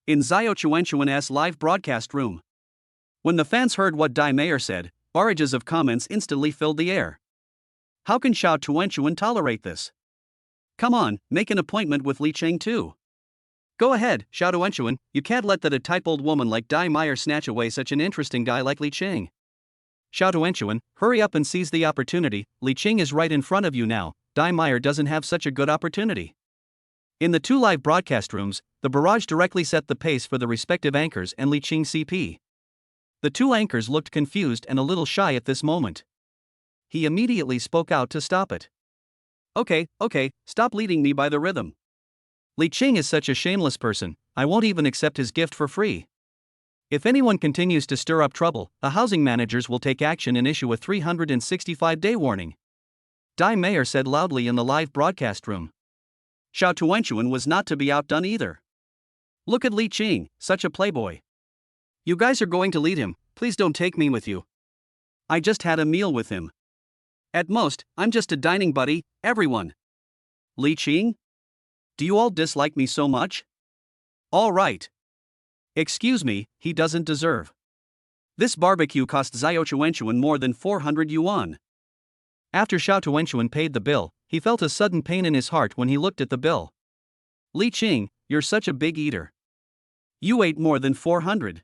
In Xiaushi live broadcast room. When the fans heard what Dai Mayor said, barrages of comments instantly filled the air. How can Xiao Tuanchuan tolerate this? Come on, make an appointment with Li Qing too. Go ahead, Xiao Tuanchuan, you can't let that a type old woman like Dai Mayor snatch away such an interesting guy like Li Qing. Xiao Tuanchuan, hurry up and seize the opportunity. Li Qing is right in front of you now. Dai Mayor doesn't have such a good opportunity. In the two live broadcast rooms, the barrage directly set the pace for the respective anchors and Li Qing CP. The two anchors looked confused and a little shy at this moment. He immediately spoke out to stop it. Okay, stop leading me by the rhythm. Li Qing is such a shameless person, I won't even accept his gift for free. If anyone continues to stir up trouble, the housing managers will take action and issue a 365-day warning. Dai Mayor said loudly in the live broadcast room. Xiao Tuanchuan was not to be outdone either. Look at Li Qing, such a playboy. You guys are going to lead him, please don't take me with you. I just had a meal with him. At most, I'm just a dining buddy, everyone. Li Qing? Do you all dislike me so much? All right. Excuse me, he doesn't deserve. This barbecue cost Xiaushi more than 400 yuan. After Xiao Tuanchuan paid the bill, he felt a sudden pain in his heart when he looked at the bill. Li Qing, you're such a big eater. You ate more than 400.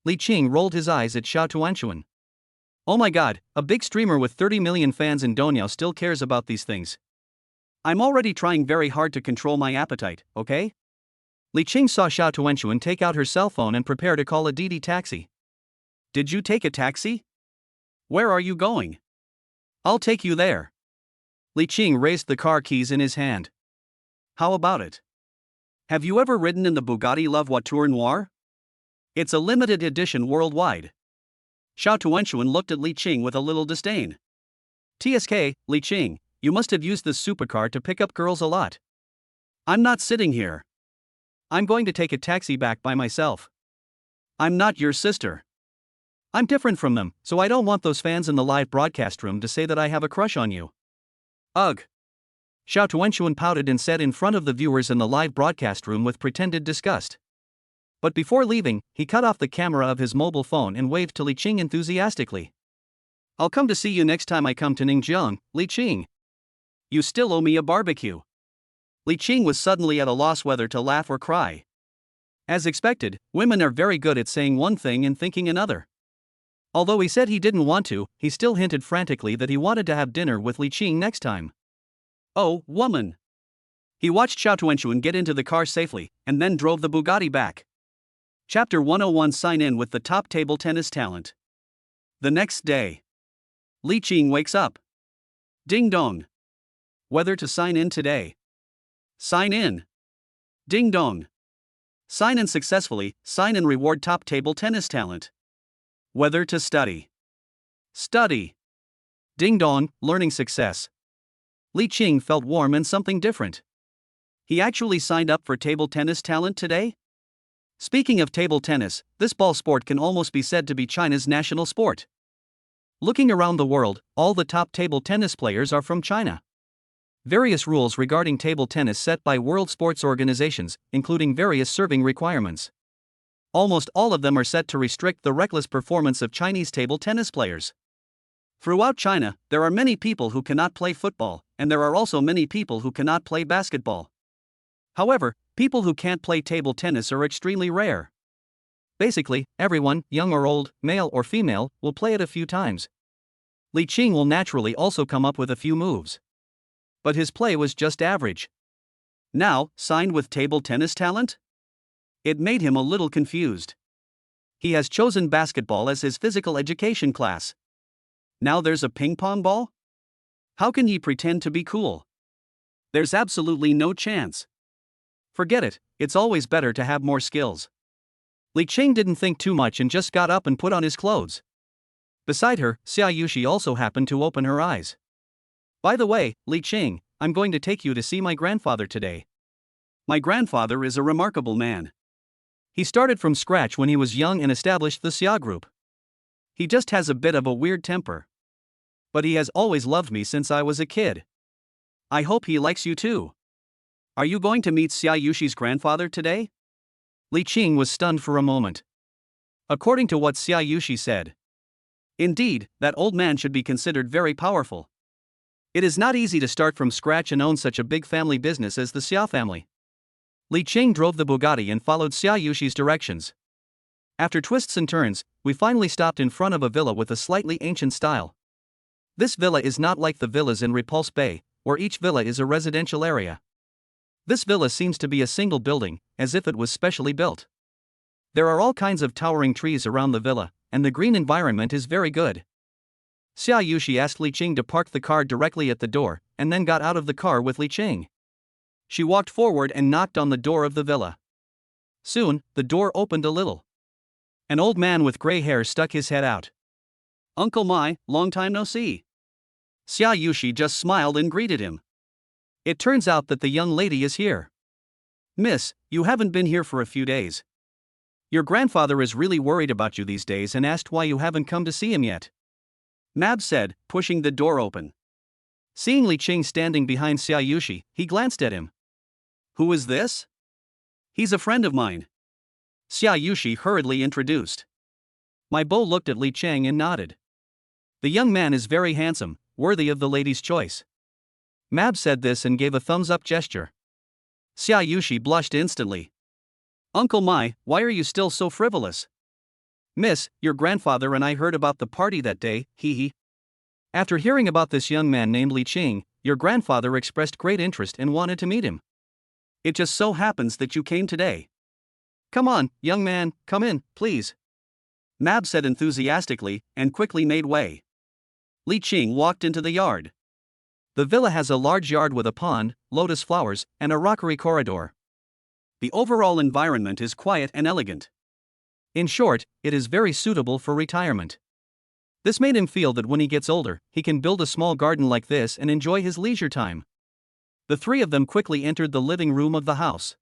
Li Qing rolled his eyes at Xiao Tuanchuan. Oh my god, a big streamer with 30 million fans in Donyao still cares about these things. I'm already trying very hard to control my appetite, okay? Li Qing saw Xiao Tuanchuan take out her cell phone and prepare to call a Didi taxi. Did you take a taxi? Where are you going? I'll take you there. Li Qing raised the car keys in his hand. How about it? Have you ever ridden in the Bugatti La Voiture Noire? It's a limited edition worldwide. Xiao Tuanchuan looked at Li Qing with a little disdain. TSK, Li Qing, you must have used this supercar to pick up girls a lot. I'm not sitting here. I'm going to take a taxi back by myself. I'm not your sister. I'm different from them, so I don't want those fans in the live broadcast room to say that I have a crush on you. Ugh. Xiao Tuanchuan pouted and said in front of the viewers in the live broadcast room with pretended disgust. But before leaving, he cut off the camera of his mobile phone and waved to Li Qing enthusiastically. I'll come to see you next time I come to Ningjiang, Li Qing. You still owe me a barbecue. Li Qing was suddenly at a loss whether to laugh or cry. As expected, women are very good at saying one thing and thinking another. Although he said he didn't want to, he still hinted frantically that he wanted to have dinner with Li Qing next time. Oh, woman. He watched Xiao Tuanxuan get into the car safely, and then drove the Bugatti back. Chapter 101 Sign in with the top table tennis talent. The next day. Li Qing wakes up. Ding dong. Whether to sign in today. Sign in. Ding dong. Sign in successfully, sign in reward top table tennis talent. Whether to study. Study. Ding dong, learning success. Li Qing felt warm and something different. He actually signed up for table tennis talent today? Speaking of table tennis, this ball sport can almost be said to be China's national sport. Looking around the world, all the top table tennis players are from China. Various rules regarding table tennis set by world sports organizations, including various serving requirements. Almost all of them are set to restrict the reckless performance of Chinese table tennis players. Throughout China, there are many people who cannot play football, and there are also many people who cannot play basketball. However, people who can't play table tennis are extremely rare. Basically, everyone, young or old, male or female, will play it a few times. Li Qing will naturally also come up with a few moves. But his play was just average. Now, signed with table tennis talent? It made him a little confused. He has chosen basketball as his physical education class. Now there's a ping pong ball? How can he pretend to be cool? There's absolutely no chance. Forget it, it's always better to have more skills. Li Qing didn't think too much and just got up and put on his clothes. Beside her, Xiaushi also happened to open her eyes. By the way, Li Qing, I'm going to take you to see my grandfather today. My grandfather is a remarkable man. He started from scratch when he was young and established the Xia group. He just has a bit of a weird temper. But he has always loved me since I was a kid. I hope he likes you too. Are you going to meet Xiaoshi's grandfather today? Li Qing was stunned for a moment. According to what Xiaushi said. Indeed, that old man should be considered very powerful. It is not easy to start from scratch and own such a big family business as the Xia family. Li Qing drove the Bugatti and followed Xiaoshi's directions. After twists and turns, we finally stopped in front of a villa with a slightly ancient style. This villa is not like the villas in Repulse Bay, where each villa is a residential area. This villa seems to be a single building, as if it was specially built. There are all kinds of towering trees around the villa, and the green environment is very good. Xiaushi asked Li Qing to park the car directly at the door, and then got out of the car with Li Qing. She walked forward and knocked on the door of the villa. Soon, the door opened a little. An old man with gray hair stuck his head out. Uncle Mai, long time no see. Xiaushi just smiled and greeted him. It turns out that the young lady is here. Miss, you haven't been here for a few days. Your grandfather is really worried about you these days and asked why you haven't come to see him yet. Mab said, pushing the door open. Seeing Li Qing standing behind Xiaushi, he glanced at him. Who is this? He's a friend of mine. Xiaushi hurriedly introduced. My beau looked at Li Qing and nodded. The young man is very handsome, worthy of the lady's choice. Mab said this and gave a thumbs-up gesture. Xiaushi blushed instantly. Uncle Mai, why are you still so frivolous? Miss, your grandfather and I heard about the party that day, hee. After hearing about this young man named Li Qing, your grandfather expressed great interest and wanted to meet him. It just so happens that you came today. Come on, young man, come in, please. Mab said enthusiastically, and quickly made way. Li Qing walked into the yard. The villa has a large yard with a pond, lotus flowers, and a rockery corridor. The overall environment is quiet and elegant. In short, it is very suitable for retirement. This made him feel that when he gets older, he can build a small garden like this and enjoy his leisure time. The three of them quickly entered the living room of the house.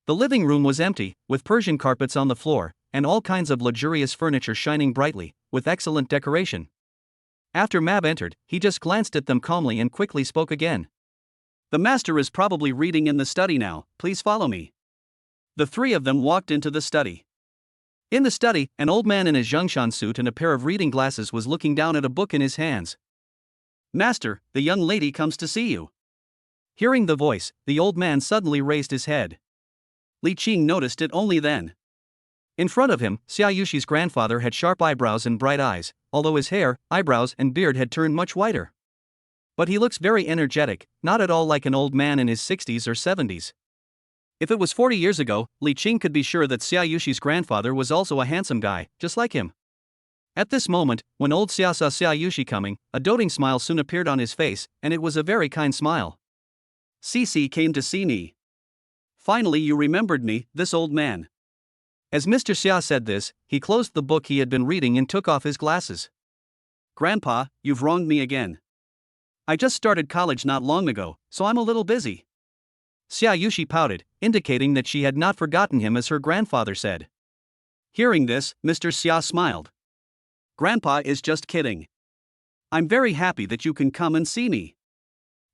The living room was empty, with Persian carpets on the floor, and all kinds of luxurious furniture shining brightly, with excellent decoration. After Mab entered, he just glanced at them calmly and quickly spoke again. The master is probably reading in the study now, please follow me. The three of them walked into the study. In the study, an old man in a Zhengshan suit and a pair of reading glasses was looking down at a book in his hands. Master, the young lady comes to see you. Hearing the voice, the old man suddenly raised his head. Li Qing noticed it only then. In front of him, Xiaoshi's grandfather had sharp eyebrows and bright eyes, although his hair, eyebrows, and beard had turned much whiter. But he looks very energetic, not at all like an old man in his 60s or 70s. If it was 40 years ago, Li Qing could be sure that Xiaoshi's grandfather was also a handsome guy, just like him. At this moment, when old Xia saw Xiaoshi coming, a doting smile soon appeared on his face, and it was a very kind smile. Cici came to see me. Finally you remembered me, this old man. As Mr. Xia said this, he closed the book he had been reading and took off his glasses. Grandpa, you've wronged me again. I just started college not long ago, so I'm a little busy. Xiaoshi pouted, indicating that she had not forgotten him as her grandfather said. Hearing this, Mr. Xia smiled. Grandpa is just kidding. I'm very happy that you can come and see me.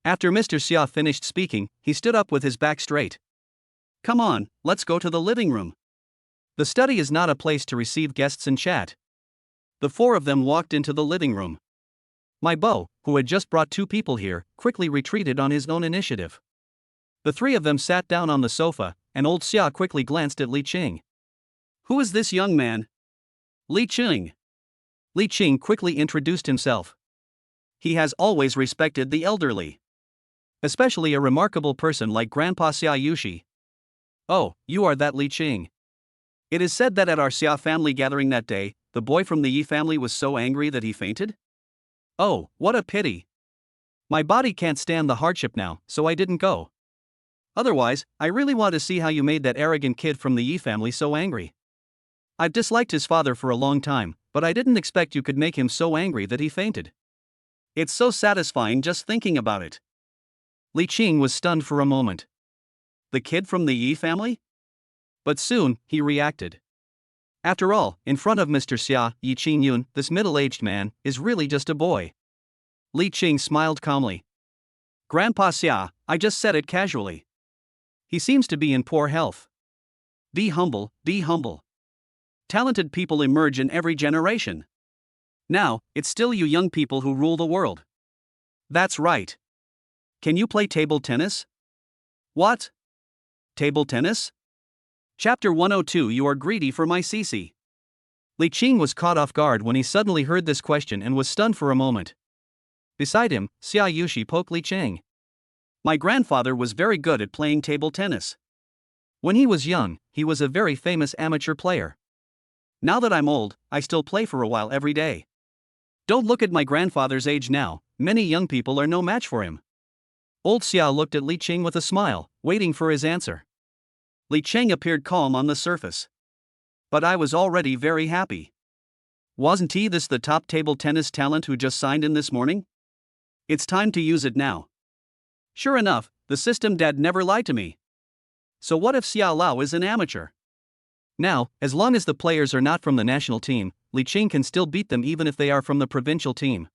After Mr. Xia finished speaking, he stood up with his back straight. Come on, let's go to the living room. The study is not a place to receive guests and chat. The four of them walked into the living room. My beau, who had just brought two people here, quickly retreated on his own initiative. The three of them sat down on the sofa, and old Xia quickly glanced at Li Qing. Who is this young man? Li Qing. Li Qing quickly introduced himself. He has always respected the elderly. Especially a remarkable person like Grandpa Xiaoshi. Oh, you are that Li Qing. It is said that at our Xia family gathering that day, the boy from the Yi family was so angry that he fainted? Oh, what a pity. My body can't stand the hardship now, so I didn't go. Otherwise, I really want to see how you made that arrogant kid from the Yi family so angry. I've disliked his father for a long time, but I didn't expect you could make him so angry that he fainted. It's so satisfying just thinking about it. Li Qing was stunned for a moment. The kid from the Yi family? But soon, he reacted. After all, in front of Mr. Xia, Yi Qingyun, this middle-aged man, is really just a boy. Li Qing smiled calmly. Grandpa Xia, I just said it casually. He seems to be in poor health. Be humble, be humble. Talented people emerge in every generation. Now, it's still you young people who rule the world. That's right. Can you play table tennis? What? Table tennis? Chapter 102 You are greedy for my Cici. Li Qing was caught off guard when he suddenly heard this question and was stunned for a moment. Beside him, Xiaoshi poked Li Qing. My grandfather was very good at playing table tennis. When he was young, he was a very famous amateur player. Now that I'm old, I still play for a while every day. Don't look at my grandfather's age now, many young people are no match for him. Old Xia looked at Li Qing with a smile, waiting for his answer. Li Qing appeared calm on the surface. But I was already very happy. Wasn't he this the top table tennis talent who just signed in this morning? It's time to use it now. Sure enough, the system dad never lied to me. So what if Xiao Lao is an amateur? Now, as long as the players are not from the national team, Li Qing can still beat them even if they are from the provincial team.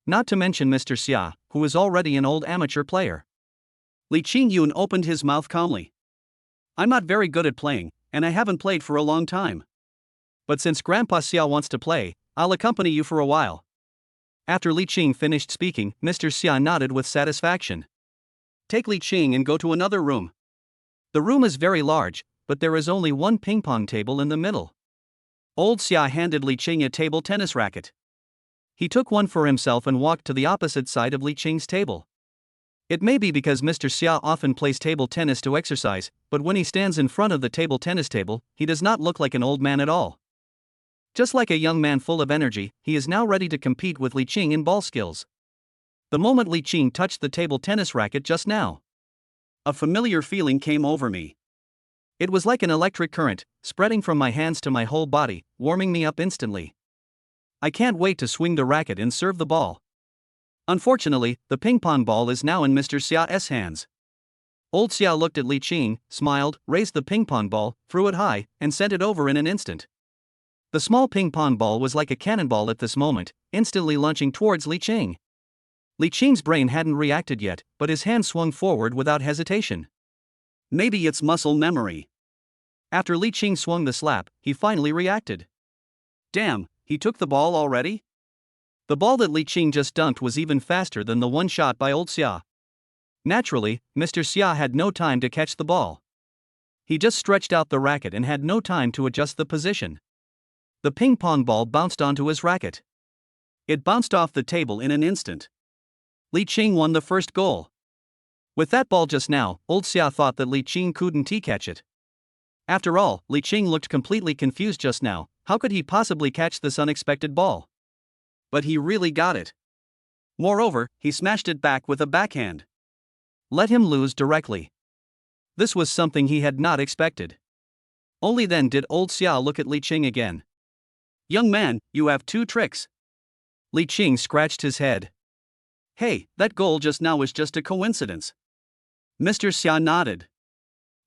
Not to mention Mr. Xia, who is already an old amateur player. Li Qingyun opened his mouth calmly. I'm not very good at playing, and I haven't played for a long time. But since Grandpa Xia wants to play, I'll accompany you for a while. After Li Qing finished speaking, Mr. Xia nodded with satisfaction. Take Li Qing and go to another room. The room is very large, but there is only one ping-pong table in the middle. Old Xia handed Li Qing a table tennis racket. He took one for himself and walked to the opposite side of Li Qing's table. It may be because Mr. Xia often plays table tennis to exercise, but when he stands in front of the table tennis table, he does not look like an old man at all. Just like a young man full of energy, he is now ready to compete with Li Qing in ball skills. The moment Li Qing touched the table tennis racket just now, a familiar feeling came over me. It was like an electric current, spreading from my hands to my whole body, warming me up instantly. I can't wait to swing the racket and serve the ball. Unfortunately, the ping-pong ball is now in Mr. Xia's hands. Old Xia looked at Li Qing, smiled, raised the ping-pong ball, threw it high, and sent it over in an instant. The small ping-pong ball was like a cannonball at this moment, instantly launching towards Li Qing. Li Qing's brain hadn't reacted yet, but his hand swung forward without hesitation. Maybe it's muscle memory. After Li Qing swung the slap, he finally reacted. Damn, he took the ball already? The ball that Li Qing just dunked was even faster than the one shot by old Xia. Naturally, Mr. Xia had no time to catch the ball. He just stretched out the racket and had no time to adjust the position. The ping-pong ball bounced onto his racket. It bounced off the table in an instant. Li Qing won the first goal. With that ball just now, old Xia thought that Li Qing couldn't catch it. After all, Li Qing looked completely confused just now. How could he possibly catch this unexpected ball? But he really got it. Moreover, he smashed it back with a backhand. Let him lose directly. This was something he had not expected. Only then did old Xia look at Li Qing again. Young man, you have two tricks. Li Qing scratched his head. Hey, that goal just now was just a coincidence. Mr. Xia nodded.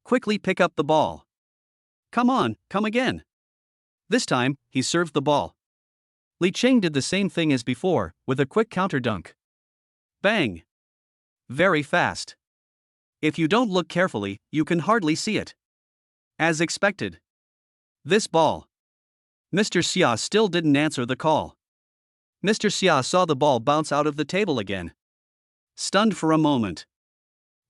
Quickly pick up the ball. Come on, come again. This time, he served the ball. Li Qing did the same thing as before, with a quick counter dunk. Bang! Very fast. If you don't look carefully, you can hardly see it. As expected. This ball. Mr. Xia still didn't answer the call. Mr. Xia saw the ball bounce out of the table again. Stunned for a moment.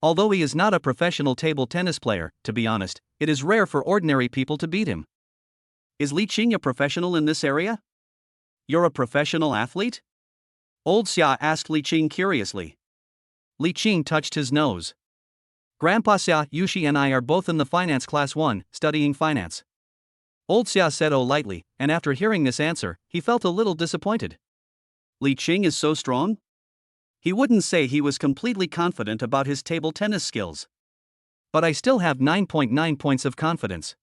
Although he is not a professional table tennis player, to be honest, it is rare for ordinary people to beat him. Is Li Qing a professional in this area? You're a professional athlete? Old Xia asked Li Qing curiously. Li Qing touched his nose. Grandpa Xiaushi and I are both in the finance class 1, studying finance. Old Xia said lightly, and after hearing this answer, he felt a little disappointed. Li Qing is so strong? He wouldn't say he was completely confident about his table tennis skills. But I still have 9.9 points of confidence.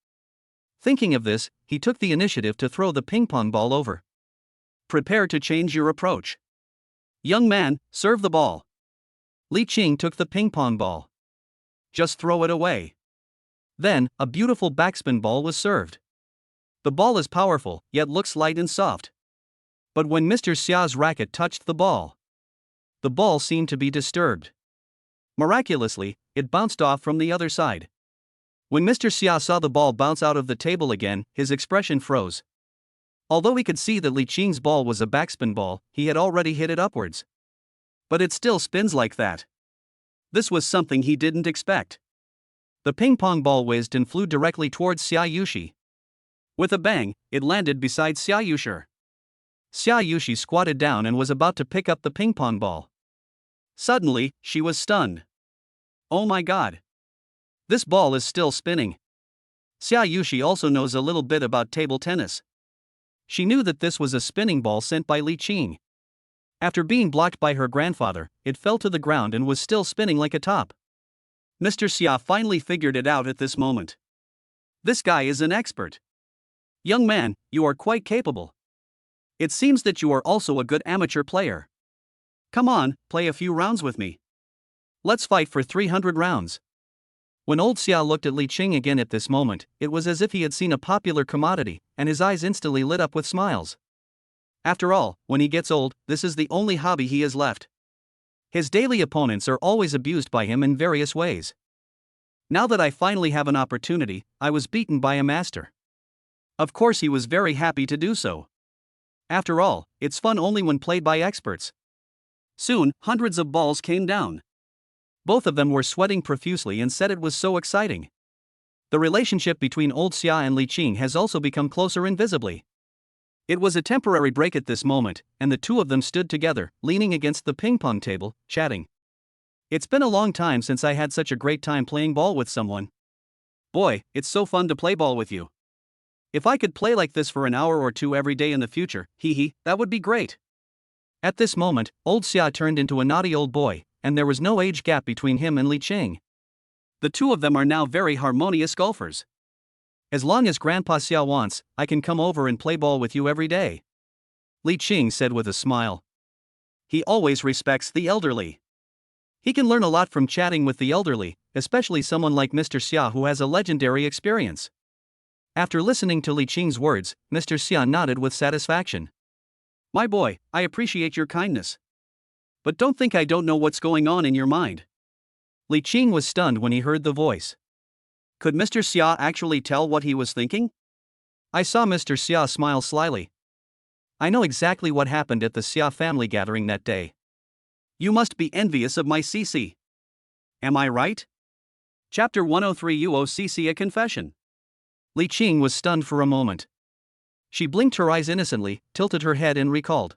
Thinking of this, he took the initiative to throw the ping-pong ball over. Prepare to change your approach. Young man, serve the ball. Li Qing took the ping-pong ball. Just throw it away. Then, a beautiful backspin ball was served. The ball is powerful, yet looks light and soft. But when Mr. Xia's racket touched the ball seemed to be disturbed. Miraculously, it bounced off from the other side. When Mr. Xia saw the ball bounce out of the table again, his expression froze. Although he could see that Li Qing's ball was a backspin ball, he had already hit it upwards. But it still spins like that. This was something he didn't expect. The ping-pong ball whizzed and flew directly towards Xiaushi. With a bang, it landed beside Xiaushi. Xiaushi squatted down and was about to pick up the ping-pong ball. Suddenly, she was stunned. Oh my god! This ball is still spinning. Xiaushi also knows a little bit about table tennis. She knew that this was a spinning ball sent by Li Qing. After being blocked by her grandfather, it fell to the ground and was still spinning like a top. Mr. Xia finally figured it out at this moment. This guy is an expert. Young man, you are quite capable. It seems that you are also a good amateur player. Come on, play a few rounds with me. Let's fight for 300 rounds. When old Xia looked at Li Qing again at this moment, it was as if he had seen a popular commodity, and his eyes instantly lit up with smiles. After all, when he gets old, this is the only hobby he has left. His daily opponents are always abused by him in various ways. Now that I finally have an opportunity, I was beaten by a master. Of course he was very happy to do so. After all, it's fun only when played by experts. Soon, hundreds of balls came down. Both of them were sweating profusely and said it was so exciting. The relationship between old Xia and Li Qing has also become closer invisibly. It was a temporary break at this moment, and the two of them stood together, leaning against the ping-pong table, chatting. It's been a long time since I had such a great time playing ball with someone. Boy, it's so fun to play ball with you. If I could play like this for an hour or two every day in the future, that would be great. At this moment, old Xia turned into a naughty old boy, and there was no age gap between him and Li Qing. The two of them are now very harmonious golfers. As long as Grandpa Xia wants, I can come over and play ball with you every day. Li Qing said with a smile. He always respects the elderly. He can learn a lot from chatting with the elderly, especially someone like Mr. Xia who has a legendary experience. After listening to Li Qing's words, Mr. Xia nodded with satisfaction. My boy, I appreciate your kindness. But don't think I don't know what's going on in your mind. Li Qing was stunned when he heard the voice. Could Mr. Xia actually tell what he was thinking? I saw Mr. Xia smile slyly. I know exactly what happened at the Xia family gathering that day. You must be envious of my CC. Am I right? Chapter 103 UOCC A Confession. Li Qing was stunned for a moment. She blinked her eyes innocently, tilted her head and recalled.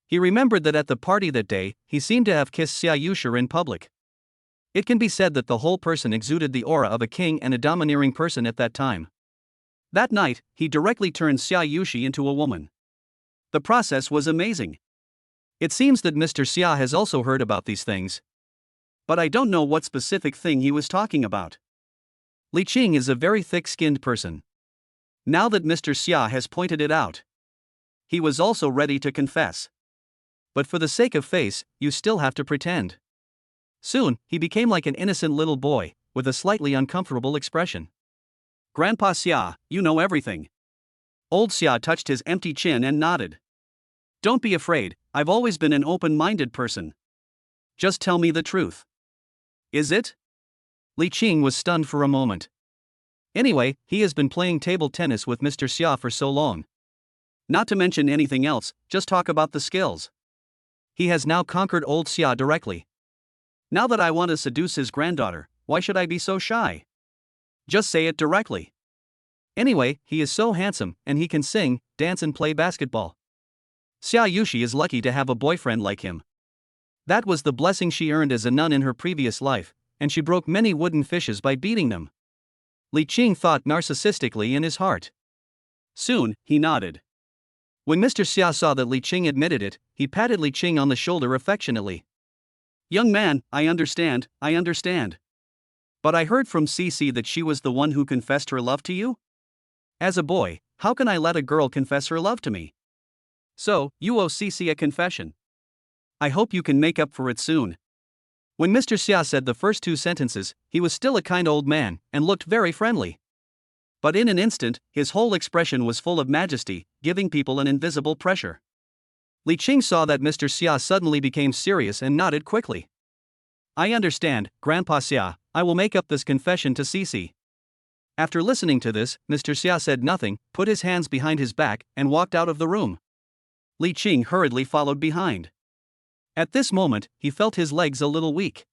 He remembered that at the party that day, he seemed to have kissed Xiaushi in public. It can be said that the whole person exuded the aura of a king and a domineering person at that time. That night, he directly turned Xiaushi into a woman. The process was amazing. It seems that Mr. Xia has also heard about these things. But I don't know what specific thing he was talking about. Li Qing is a very thick-skinned person. Now that Mr. Xia has pointed it out, he was also ready to confess. But for the sake of face, you still have to pretend. Soon, he became like an innocent little boy, with a slightly uncomfortable expression. Grandpa Xia, you know everything. Old Xia touched his empty chin and nodded. Don't be afraid, I've always been an open-minded person. Just tell me the truth. Is it? Li Qing was stunned for a moment. Anyway, he has been playing table tennis with Mr. Xia for so long. Not to mention anything else, just talk about the skills. He has now conquered old Xia directly. Now that I want to seduce his granddaughter, why should I be so shy? Just say it directly. Anyway, he is so handsome, and he can sing, dance and play basketball. Xiaushi is lucky to have a boyfriend like him. That was the blessing she earned as a nun in her previous life, and she broke many wooden fishes by beating them. Li Qing thought narcissistically in his heart. Soon, he nodded. When Mr. Xia saw that Li Qing admitted it, he patted Li Qing on the shoulder affectionately. Young man, I understand. But I heard from Cici that she was the one who confessed her love to you? As a boy, how can I let a girl confess her love to me? So, you owe Cici a confession. I hope you can make up for it soon. When Mr. Xia said the first two sentences, he was still a kind old man, and looked very friendly. But in an instant, his whole expression was full of majesty, giving people an invisible pressure. Li Qing saw that Mr. Xia suddenly became serious and nodded quickly. I understand, Grandpa Xia, I will make up this confession to Cici. After listening to this, Mr. Xia said nothing, put his hands behind his back, and walked out of the room. Li Qing hurriedly followed behind. At this moment, he felt his legs a little weak.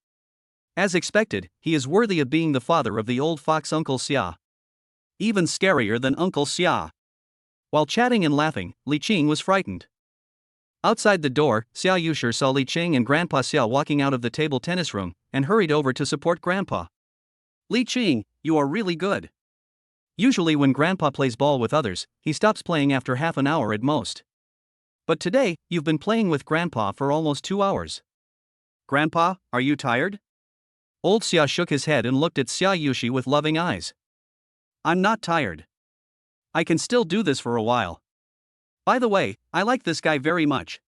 As expected, he is worthy of being the father of the old fox Uncle Xia. Even scarier than Uncle Xia. While chatting and laughing, Li Qing was frightened. Outside the door, Xiaushi saw Li Qing and Grandpa Xia walking out of the table tennis room, and hurried over to support Grandpa. Li Qing, you are really good. Usually when Grandpa plays ball with others, he stops playing after half an hour at most. But today, you've been playing with Grandpa for almost 2 hours. Grandpa, are you tired? Old Xia shook his head and looked at Xiaushi with loving eyes. I'm not tired. I can still do this for a while. By the way, I like this guy very much.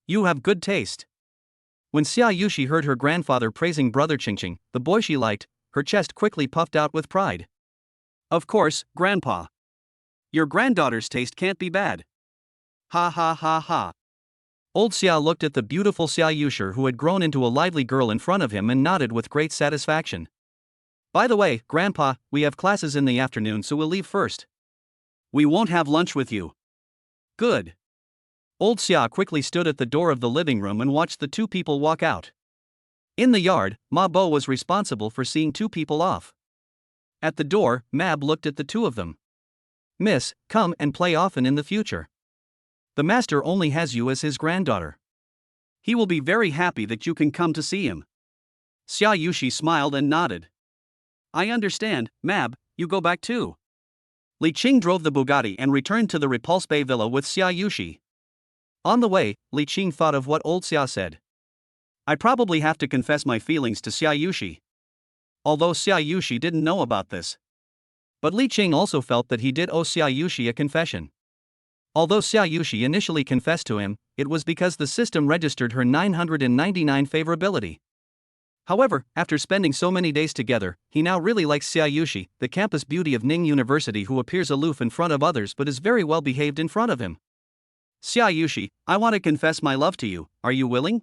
You have good taste. When Xiaushi heard her grandfather praising Brother Qingqing, the boy she liked, her chest quickly puffed out with pride. Of course, Grandpa. Your granddaughter's taste can't be bad. Ha ha ha ha. Old Xia looked at the beautiful Xiaushi who had grown into a lively girl in front of him and nodded with great satisfaction. By the way, Grandpa, we have classes in the afternoon, so we'll leave first. We won't have lunch with you. Good. Old Xia quickly stood at the door of the living room and watched the two people walk out. In the yard, Ma Bo was responsible for seeing two people off. At the door, Mab looked at the two of them. Miss, come and play often in the future. The master only has you as his granddaughter. He will be very happy that you can come to see him. Xiaushi smiled and nodded. I understand, Mab, you go back too. Li Qing drove the Bugatti and returned to the Repulse Bay Villa with Xiaushi. On the way, Li Qing thought of what old Xia said. I probably have to confess my feelings to Xiaushi. Although Xiaushi didn't know about this. But Li Qing also felt that he did owe Xiaushi a confession. Although Xiaushi initially confessed to him, it was because the system registered her 999 favorability. However, after spending so many days together, he now really likes Xiaushi, the campus beauty of Ning University who appears aloof in front of others but is very well behaved in front of him. Xiaushi, I want to confess my love to you, are you willing?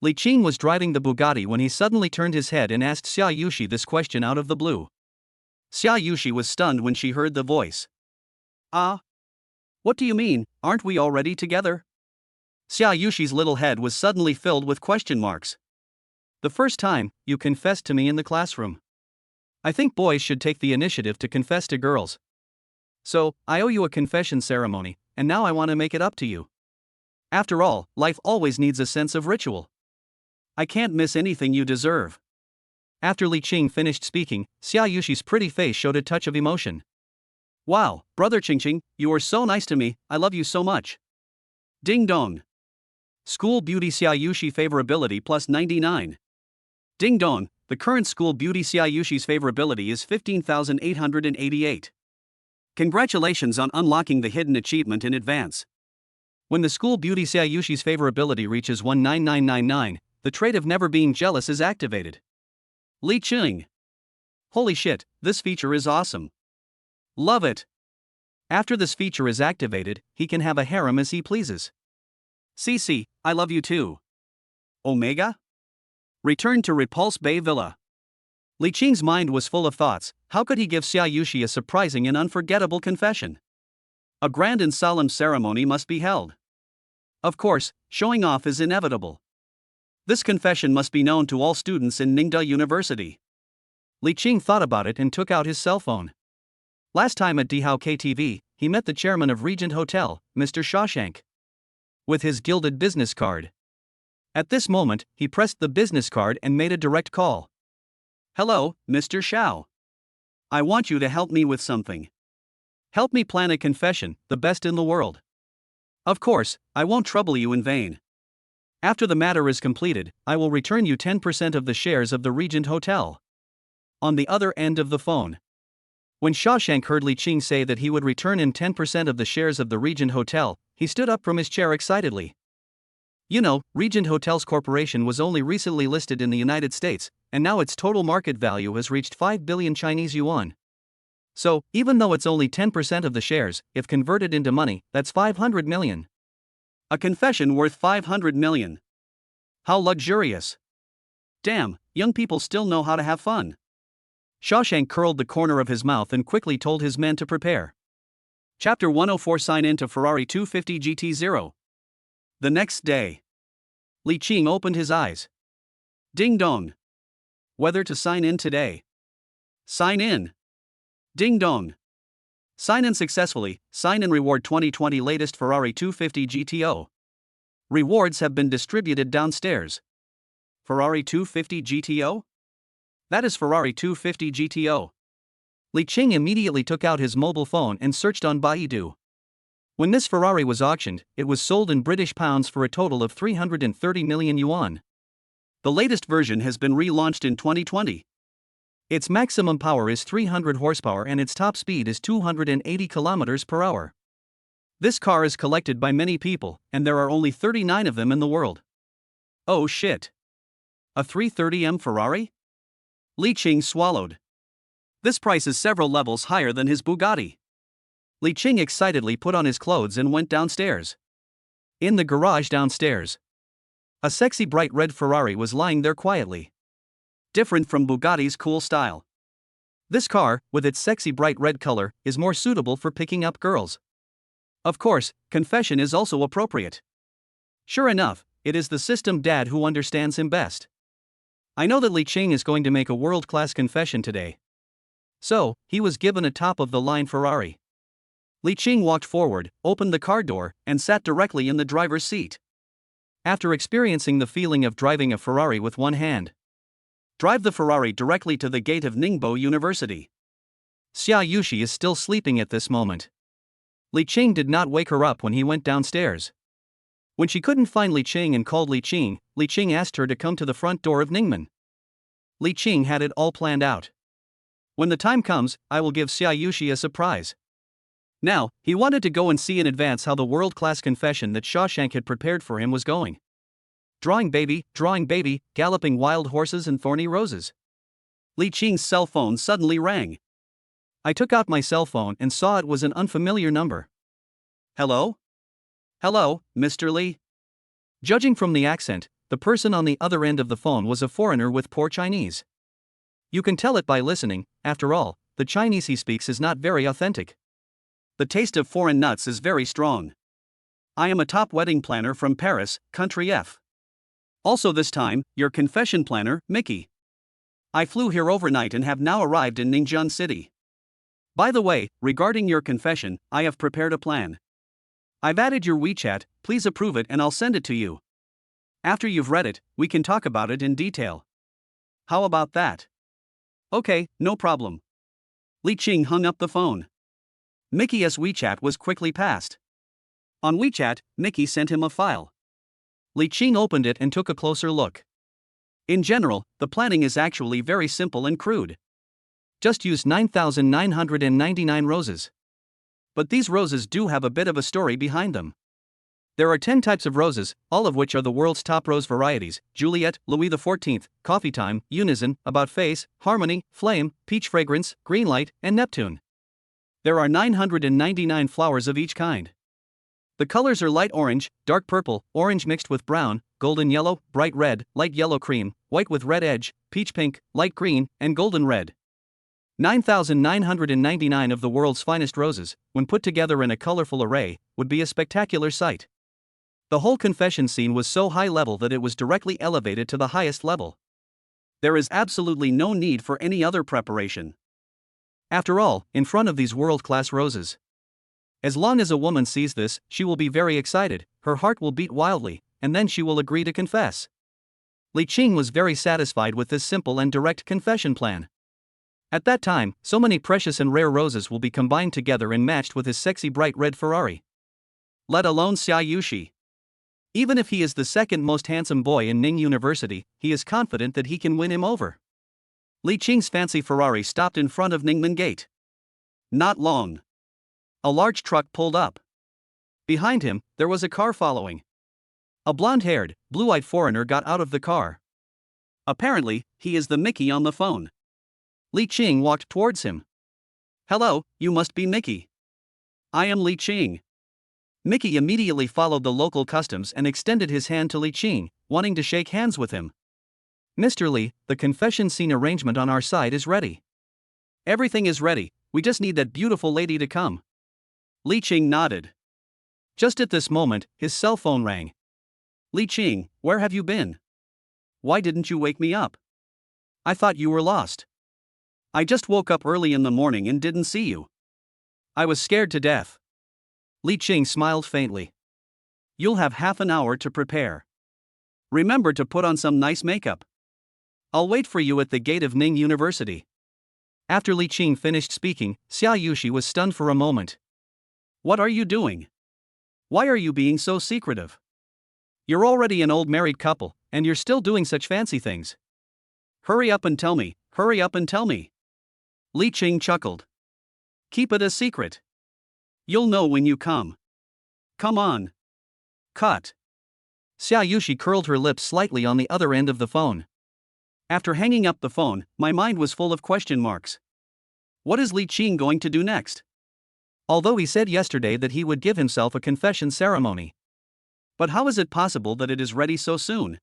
Li Qing was driving the Bugatti when he suddenly turned his head and asked Xiaushi this question out of the blue. Xiaushi was stunned when she heard the voice. What do you mean, aren't we already together? Xiaoshi's little head was suddenly filled with question marks. The first time, you confessed to me in the classroom. I think boys should take the initiative to confess to girls. So, I owe you a confession ceremony, and now I want to make it up to you. After all, life always needs a sense of ritual. I can't miss anything you deserve. After Li Qing finished speaking, Xiaoyushi's pretty face showed a touch of emotion. Wow, brother Qingqing, you are so nice to me, I love you so much. Ding dong. School beauty Xiaoyushi favorability plus 99. Ding dong, the current school beauty Xiaoyushi's favorability is 15,888. Congratulations on unlocking the hidden achievement in advance. When the school beauty Xiaoyushi's favorability reaches 19999, the trait of never being jealous is activated. Li Qing. Holy shit, this feature is awesome. Love it. After this feature is activated, he can have a harem as he pleases. CC, I love you too. Omega? Return to Repulse Bay Villa. Li Qing's mind was full of thoughts. How could he give Xiaoyushi a surprising and unforgettable confession? A grand and solemn ceremony must be held. Of course, showing off is inevitable. This confession must be known to all students in Ningda University. Li Qing thought about it and took out his cell phone. Last time at Dihao KTV, he met the chairman of Regent Hotel, Mr. Shawshank, with his gilded business card. At this moment, he pressed the business card and made a direct call. Hello, Mr. Xiao. I want you to help me with something. Help me plan a confession, the best in the world. Of course, I won't trouble you in vain. After the matter is completed, I will return you 10% of the shares of the Regent Hotel. On the other end of the phone. When Shawshank heard Li Qing say that he would return him 10% of the shares of the Regent Hotel, he stood up from his chair excitedly. You know, Regent Hotels Corporation was only recently listed in the United States, and now its total market value has reached 5 billion Chinese yuan. So, even though it's only 10% of the shares, if converted into money, that's 500 million. A confession worth 500 million. How luxurious. Damn, young people still know how to have fun. Shawshank curled the corner of his mouth and quickly told his men to prepare. Chapter 104 Sign in to Ferrari 250 GT0. The next day. Li Qing opened his eyes. Ding dong. Whether to sign in today. Sign in. Ding dong. Sign in successfully, sign in reward 2020 latest Ferrari 250 GTO. Rewards have been distributed downstairs. Ferrari 250 GTO? That is Ferrari 250 GTO. Li Qing immediately took out his mobile phone and searched on Baidu. When this Ferrari was auctioned, it was sold in British pounds for a total of 330 million yuan. The latest version has been relaunched in 2020. Its maximum power is 300 horsepower and its top speed is 280 km per hour. This car is collected by many people, and there are only 39 of them in the world. Oh shit. A 330M Ferrari? Li Qing swallowed. This price is several levels higher than his Bugatti. Li Qing excitedly put on his clothes and went downstairs. In the garage downstairs, a sexy bright red Ferrari was lying there quietly. Different from Bugatti's cool style. This car, with its sexy bright red color, is more suitable for picking up girls. Of course, confession is also appropriate. Sure enough, it is the system dad who understands him best. I know that Li Qing is going to make a world-class confession today. So, he was given a top-of-the-line Ferrari. Li Qing walked forward, opened the car door, and sat directly in the driver's seat. After experiencing the feeling of driving a Ferrari with one hand, drive the Ferrari directly to the gate of Ningbo University. Xiaoyushi is still sleeping at this moment. Li Qing did not wake her up when he went downstairs. When she couldn't find Li Qing and called Li Qing asked her to come to the front door of Ningmen. Li Qing had it all planned out. When the time comes, I will give Xiaoyushi a surprise. Now, he wanted to go and see in advance how the world-class confession that Shawshank had prepared for him was going. Drawing baby, galloping wild horses and thorny roses. Li Qing's cell phone suddenly rang. I took out my cell phone and saw it was an unfamiliar number. Hello? Hello, Mr. Li? Judging from the accent, the person on the other end of the phone was a foreigner with poor Chinese. You can tell it by listening, after all, the Chinese he speaks is not very authentic. The taste of foreign nuts is very strong. I am a top wedding planner from Paris, country F. Also this time, your confession planner, Mickey. I flew here overnight and have now arrived in Ningjian City. By the way, regarding your confession, I have prepared a plan. I've added your WeChat, please approve it and I'll send it to you. After you've read it, we can talk about it in detail. How about that? Okay, no problem. Li Qing hung up the phone. Mickey's WeChat was quickly passed. On WeChat, Mickey sent him a file. Li Qing opened it and took a closer look. In general, the planning is actually very simple and crude. Just use 9,999 roses. But these roses do have a bit of a story behind them. There are 10 types of roses, all of which are the world's top rose varieties: Juliet, Louis XIV, Coffee Time, Unison, About Face, Harmony, Flame, Peach Fragrance, Greenlight, and Neptune. There are 999 flowers of each kind. The colors are light orange, dark purple, orange mixed with brown, golden yellow, bright red, light yellow cream, white with red edge, peach pink, light green, and golden red. 9,999 of the world's finest roses, when put together in a colorful array, would be a spectacular sight. The whole confession scene was so high level that it was directly elevated to the highest level. There is absolutely no need for any other preparation. After all, in front of these world-class roses. As long as a woman sees this, she will be very excited, her heart will beat wildly, and then she will agree to confess. Li Qing was very satisfied with this simple and direct confession plan. At that time, so many precious and rare roses will be combined together and matched with his sexy bright red Ferrari. Let alone Xiaushi. Even if he is the second most handsome boy in Ning University, he is confident that he can win him over. Li Qing's fancy Ferrari stopped in front of Ningmen Gate. Not long. A large truck pulled up. Behind him, there was a car following. A blonde-haired, blue-eyed foreigner got out of the car. Apparently, he is the Mickey on the phone. Li Qing walked towards him. Hello, you must be Mickey. I am Li Qing. Mickey immediately followed the local customs and extended his hand to Li Qing, wanting to shake hands with him. Mr. Li, the confession scene arrangement on our side is ready. Everything is ready, we just need that beautiful lady to come. Li Qing nodded. Just at this moment, his cell phone rang. Li Qing, where have you been? Why didn't you wake me up? I thought you were lost. I just woke up early in the morning and didn't see you. I was scared to death. Li Qing smiled faintly. You'll have half an hour to prepare. Remember to put on some nice makeup. I'll wait for you at the gate of Ning University. After Li Qing finished speaking, Xiaushi was stunned for a moment. What are you doing? Why are you being so secretive? You're already an old married couple, and you're still doing such fancy things. Hurry up and tell me, hurry up and tell me. Li Qing chuckled. Keep it a secret. You'll know when you come. Come on. Cut. Xiaushi curled her lips slightly on the other end of the phone. After hanging up the phone, my mind was full of question marks. What is Li Qing going to do next? Although he said yesterday that he would give himself a confession ceremony. But how is it possible that it is ready so soon?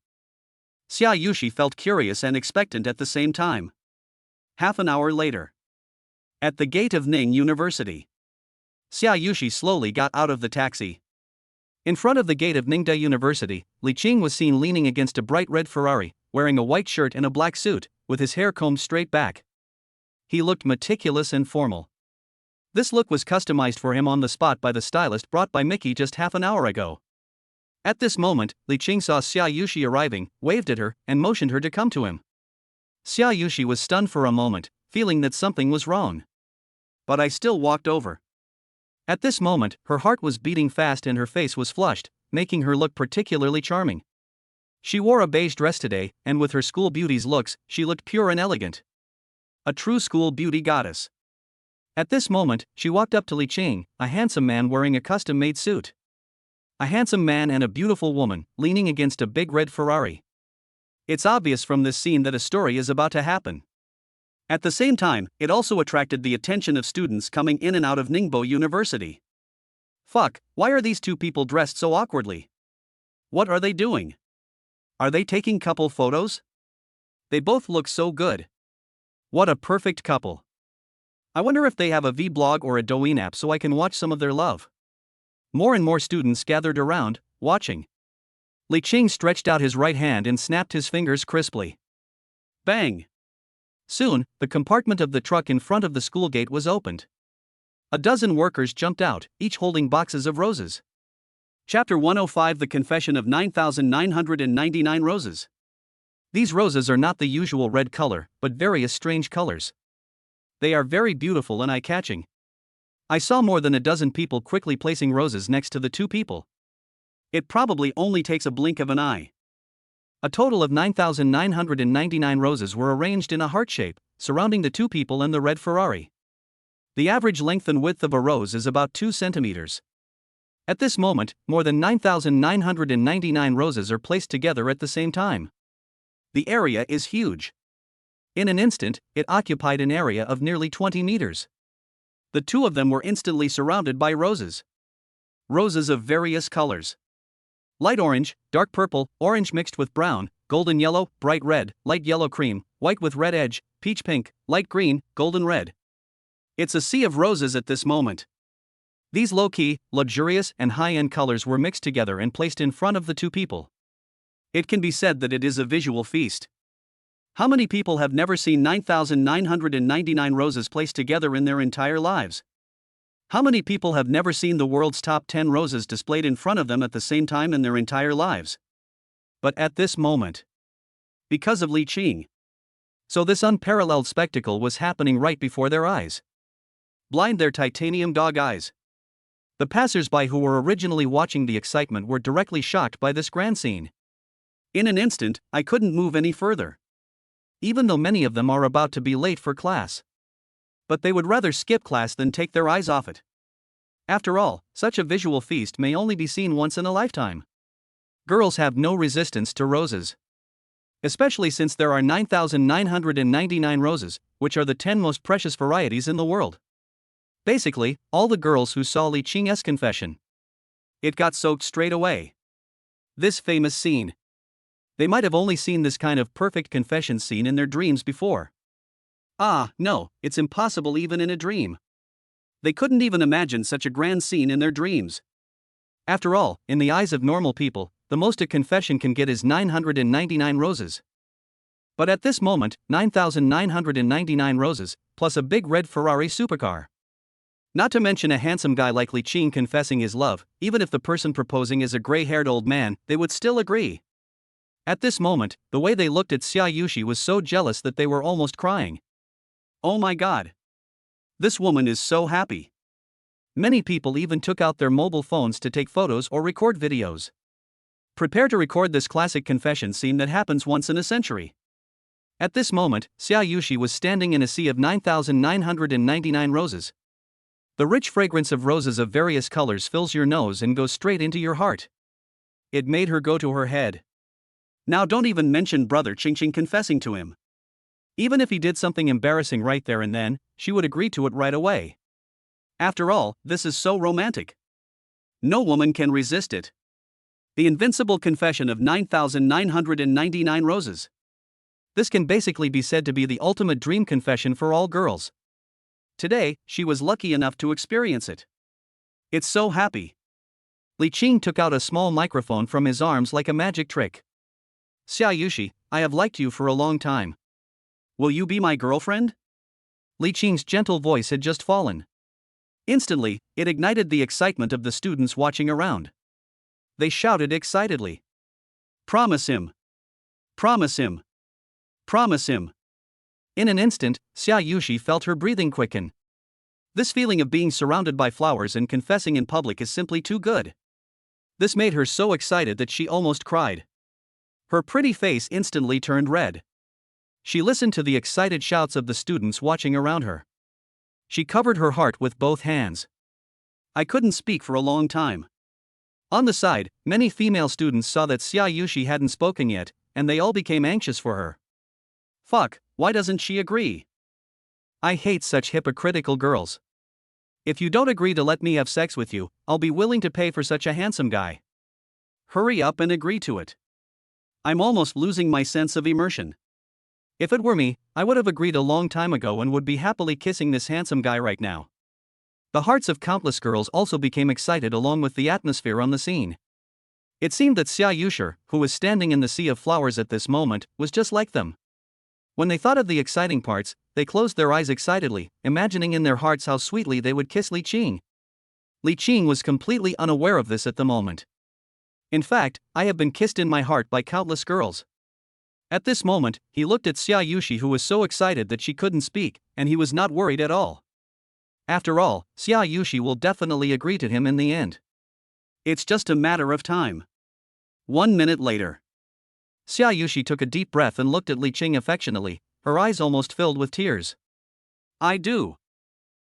Xiaushi felt curious and expectant at the same time. Half an hour later. At the gate of Ning University. Xiaushi slowly got out of the taxi. In front of the gate of Ningde University, Li Qing was seen leaning against a bright red Ferrari, wearing a white shirt and a black suit, with his hair combed straight back. He looked meticulous and formal. This look was customized for him on the spot by the stylist brought by Mickey just half an hour ago. At this moment, Li Qing saw Xiaushi arriving, waved at her, and motioned her to come to him. Xiaushi was stunned for a moment, feeling that something was wrong. But I still walked over. At this moment, her heart was beating fast and her face was flushed, making her look particularly charming. She wore a beige dress today, and with her school beauty's looks, she looked pure and elegant. A true school beauty goddess. At this moment, she walked up to Li Qing, a handsome man wearing a custom-made suit. A handsome man and a beautiful woman, leaning against a big red Ferrari. It's obvious from this scene that a story is about to happen. At the same time, it also attracted the attention of students coming in and out of Ningbo University. Fuck, why are these two people dressed so awkwardly? What are they doing? Are they taking couple photos? They both look so good. What a perfect couple. I wonder if they have a vlog or a Douyin app so I can watch some of their love. More and more students gathered around, watching. Li Qing stretched out his right hand and snapped his fingers crisply. Bang! Soon, the compartment of the truck in front of the school gate was opened. A dozen workers jumped out, each holding boxes of roses. Chapter 105, The Confession of 9,999 Roses. These roses are not the usual red color, but various strange colors. They are very beautiful and eye-catching. I saw more than a dozen people quickly placing roses next to the two people. It probably only takes a blink of an eye. A total of 9,999 roses were arranged in a heart shape, surrounding the two people and the red Ferrari. The average length and width of a rose is about 2 centimeters. At this moment, more than 9,999 roses are placed together at the same time. The area is huge. In an instant, it occupied an area of nearly 20 meters. The two of them were instantly surrounded by roses. Roses of various colors. Light orange, dark purple, orange mixed with brown, golden yellow, bright red, light yellow cream, white with red edge, peach pink, light green, golden red. It's a sea of roses at this moment. These low-key, luxurious, and high-end colors were mixed together and placed in front of the two people. It can be said that it is a visual feast. How many people have never seen 9,999 roses placed together in their entire lives? How many people have never seen the world's top 10 roses displayed in front of them at the same time in their entire lives? But at this moment, because of Li Qing. So this unparalleled spectacle was happening right before their eyes. Blind their titanium dog eyes. The passers-by who were originally watching the excitement were directly shocked by this grand scene. In an instant, I couldn't move any further. Even though many of them are about to be late for class. But they would rather skip class than take their eyes off it. After all, such a visual feast may only be seen once in a lifetime. Girls have no resistance to roses. Especially since there are 9,999 roses, which are the 10 most precious varieties in the world. Basically, all the girls who saw Li Qing's confession. It got soaked straight away. This famous scene. They might have only seen this kind of perfect confession scene in their dreams before. Ah, no, it's impossible even in a dream. They couldn't even imagine such a grand scene in their dreams. After all, in the eyes of normal people, the most a confession can get is 999 roses. But at this moment, 9,999 roses, plus a big red Ferrari supercar. Not to mention a handsome guy like Li Qing confessing his love, even if the person proposing is a gray-haired old man, they would still agree. At this moment, the way they looked at Xiaushi was so jealous that they were almost crying. Oh my god. This woman is so happy. Many people even took out their mobile phones to take photos or record videos. Prepare to record this classic confession scene that happens once in a century. At this moment, Xiaushi was standing in a sea of 9,999 roses. The rich fragrance of roses of various colors fills your nose and goes straight into your heart. It made her go to her head. Now don't even mention brother Qingqing confessing to him. Even if he did something embarrassing right there and then, she would agree to it right away. After all, this is so romantic. No woman can resist it. The invincible confession of 9,999 roses. This can basically be said to be the ultimate dream confession for all girls. Today, she was lucky enough to experience it. It's so happy. Li Qing took out a small microphone from his arms like a magic trick. Xiaushi, I have liked you for a long time. Will you be my girlfriend? Li Qing's gentle voice had just fallen. Instantly, it ignited the excitement of the students watching around. They shouted excitedly. Promise him. Promise him. Promise him. In an instant, Xiaushi felt her breathing quicken. This feeling of being surrounded by flowers and confessing in public is simply too good. This made her so excited that she almost cried. Her pretty face instantly turned red. She listened to the excited shouts of the students watching around her. She covered her heart with both hands. I couldn't speak for a long time. On the side, many female students saw that Xiaushi hadn't spoken yet, and they all became anxious for her. Fuck, why doesn't she agree? I hate such hypocritical girls. If you don't agree to let me have sex with you, I'll be willing to pay for such a handsome guy. Hurry up and agree to it. I'm almost losing my sense of immersion. If it were me, I would have agreed a long time ago and would be happily kissing this handsome guy right now. The hearts of countless girls also became excited along with the atmosphere on the scene. It seemed that Xiaushi, who was standing in the sea of flowers at this moment, was just like them. When they thought of the exciting parts, they closed their eyes excitedly, imagining in their hearts how sweetly they would kiss Li Qing. Li Qing was completely unaware of this at the moment. In fact, I have been kissed in my heart by countless girls. At this moment, he looked at Xiaushi, who was so excited that she couldn't speak, and he was not worried at all. After all, Xiaushi will definitely agree to him in the end. It's just a matter of time. 1 minute later. Xiaushi took a deep breath and looked at Li Qing affectionately, her eyes almost filled with tears. I do.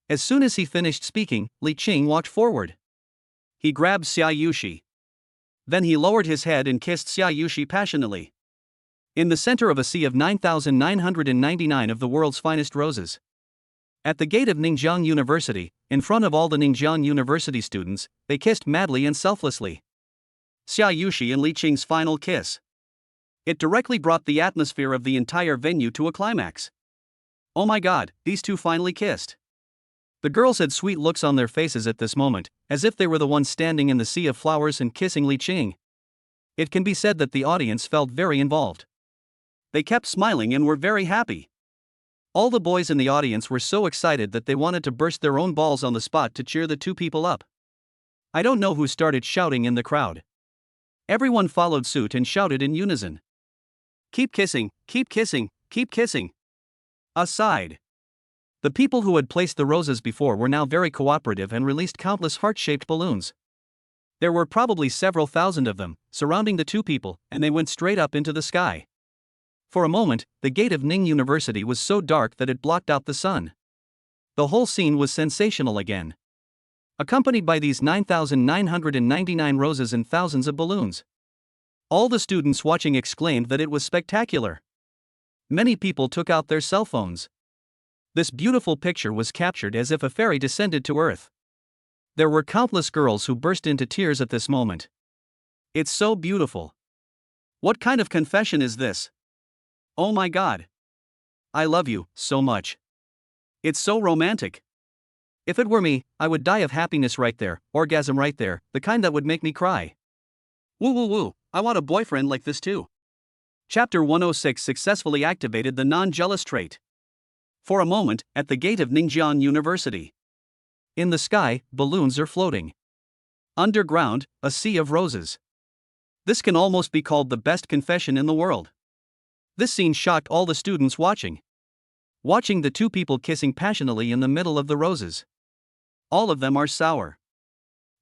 As soon as he finished speaking, Li Qing walked forward. He grabbed Xiaushi. Then he lowered his head and kissed Xiaushi passionately. In the center of a sea of 9,999 of the world's finest roses. At the gate of Ningjiang University, in front of all the Ningjiang University students, they kissed madly and selflessly. Xiaushi and Li Qing's final kiss. It directly brought the atmosphere of the entire venue to a climax. Oh my god, these two finally kissed. The girls had sweet looks on their faces at this moment, as if they were the ones standing in the sea of flowers and kissing Li Qing. It can be said that the audience felt very involved. They kept smiling and were very happy. All the boys in the audience were so excited that they wanted to burst their own balls on the spot to cheer the two people up. I don't know who started shouting in the crowd. Everyone followed suit and shouted in unison. Keep kissing, keep kissing, keep kissing. Aside. The people who had placed the roses before were now very cooperative and released countless heart-shaped balloons. There were probably several thousand of them, surrounding the two people, and they went straight up into the sky. For a moment, the gate of Ning University was so dark that it blocked out the sun. The whole scene was sensational again. Accompanied by these 9,999 roses and thousands of balloons. All the students watching exclaimed that it was spectacular. Many people took out their cell phones. This beautiful picture was captured as if a fairy descended to earth. There were countless girls who burst into tears at this moment. It's so beautiful. What kind of confession is this? Oh my god. I love you so much. It's so romantic. If it were me, I would die of happiness right there, orgasm right there, the kind that would make me cry. Woo woo woo, I want a boyfriend like this too. Chapter 106 successfully activated the non-jealous trait. For a moment, at the gate of Ningjiang University. In the sky, balloons are floating. Underground, a sea of roses. This can almost be called the best confession in the world. This scene shocked all the students watching. Watching the two people kissing passionately in the middle of the roses. All of them are sour.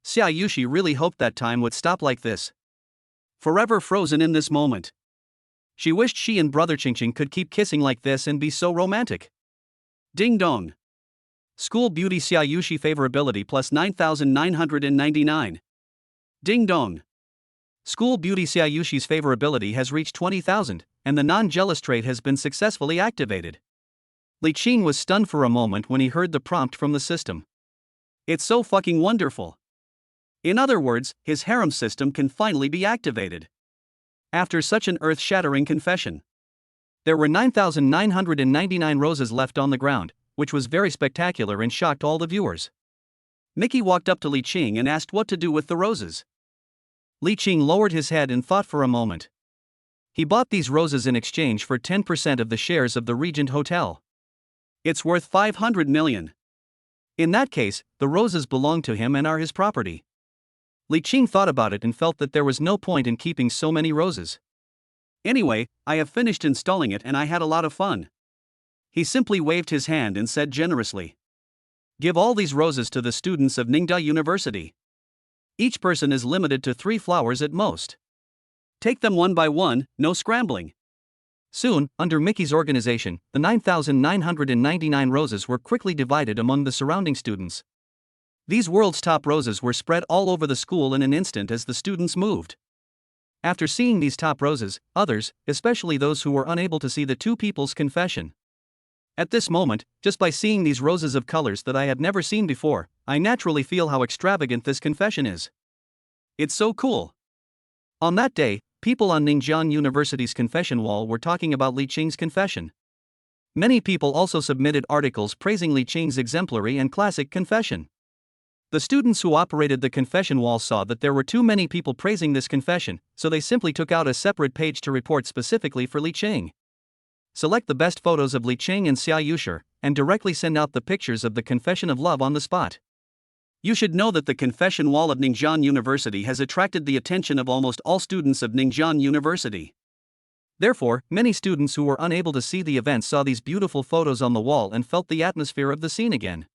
Xiaushi really hoped that time would stop like this. Forever frozen in this moment. She wished she and brother Qingqing could keep kissing like this and be so romantic. Ding dong. School beauty Xiaushi favorability plus 9,999. Ding dong. School beauty Xiaoyushi's favorability has reached 20,000, and the non-jealous trait has been successfully activated. Li Qing was stunned for a moment when he heard the prompt from the system. It's so fucking wonderful. In other words, his harem system can finally be activated. After such an earth-shattering confession. There were 9,999 roses left on the ground, which was very spectacular and shocked all the viewers. Mickey walked up to Li Qing and asked what to do with the roses. Li Qing lowered his head and thought for a moment. He bought these roses in exchange for 10% of the shares of the Regent Hotel. It's worth 500 million. In that case, the roses belong to him and are his property. Li Qing thought about it and felt that there was no point in keeping so many roses. Anyway, I have finished installing it and I had a lot of fun. He simply waved his hand and said generously. Give all these roses to the students of Ningda University. Each person is limited to 3 flowers at most. Take them one by one, no scrambling. Soon, under Mickey's organization, the 9,999 roses were quickly divided among the surrounding students. These world's top roses were spread all over the school in an instant as the students moved. After seeing these top roses, others, especially those who were unable to see the two people's confession. At this moment, just by seeing these roses of colors that I had never seen before, I naturally feel how extravagant this confession is. It's so cool. On that day, people on Ningjiang University's confession wall were talking about Li Qing's confession. Many people also submitted articles praising Li Qing's exemplary and classic confession. The students who operated the confession wall saw that there were too many people praising this confession, so they simply took out a separate page to report specifically for Li Qing. Select the best photos of Li Qing and Xiaushi, and directly send out the pictures of the confession of love on the spot. You should know that the confession wall of Ningxian University has attracted the attention of almost all students of Ningxian University. Therefore, many students who were unable to see the event saw these beautiful photos on the wall and felt the atmosphere of the scene again.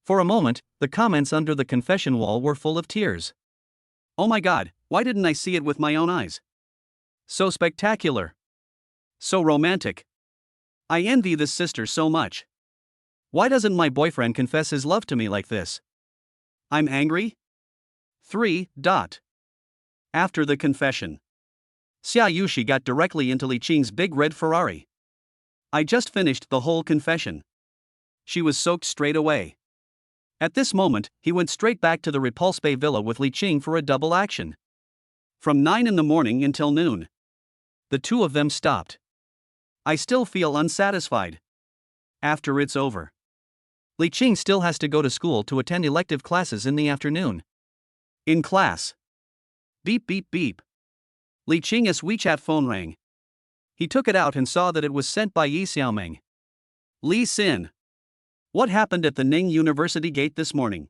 For a moment, the comments under the confession wall were full of tears. Oh my god, why didn't I see it with my own eyes? So spectacular. So romantic. I envy this sister so much. Why doesn't my boyfriend confess his love to me like this? I'm angry. 3. After the confession, Xiaushi got directly into Li Qing's big red Ferrari. I just finished the whole confession. She was soaked straight away. At this moment, he went straight back to the Repulse Bay Villa with Li Qing for a double action. From 9 in the morning until noon. The two of them stopped. I still feel unsatisfied. After it's over, Li Qing still has to go to school to attend elective classes in the afternoon. In class. Beep beep beep. Li Qing's WeChat phone rang. He took it out and saw that it was sent by Yi Xiaoming. Li Xin. What happened at the Ning University gate this morning?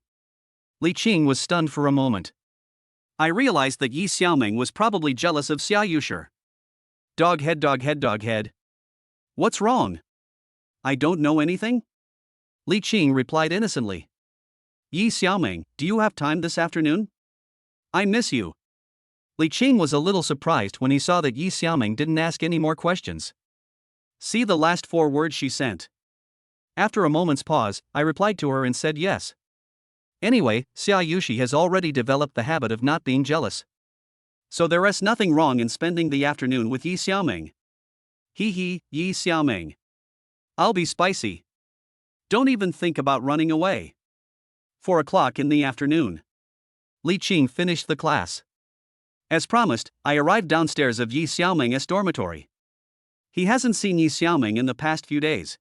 Li Qing was stunned for a moment. I realized that Yi Xiaoming was probably jealous of Xiaushi. Dog head, dog head, dog head. What's wrong? I don't know anything? Li Qing replied innocently. Yi Xiaoming, do you have time this afternoon? I miss you. Li Qing was a little surprised when he saw that Yi Xiaoming didn't ask any more questions. See the last 4 words she sent. After a moment's pause, I replied to her and said yes. Anyway, Xiaushi has already developed the habit of not being jealous. So there is nothing wrong in spending the afternoon with Yi Xiaoming. Hee, Yi Xiaoming. I'll be spicy. Don't even think about running away. 4 o'clock in the afternoon. Li Qing finished the class. As promised, I arrived downstairs of Yi Xiaoming's dormitory. He hasn't seen Yi Xiaoming in the past few days.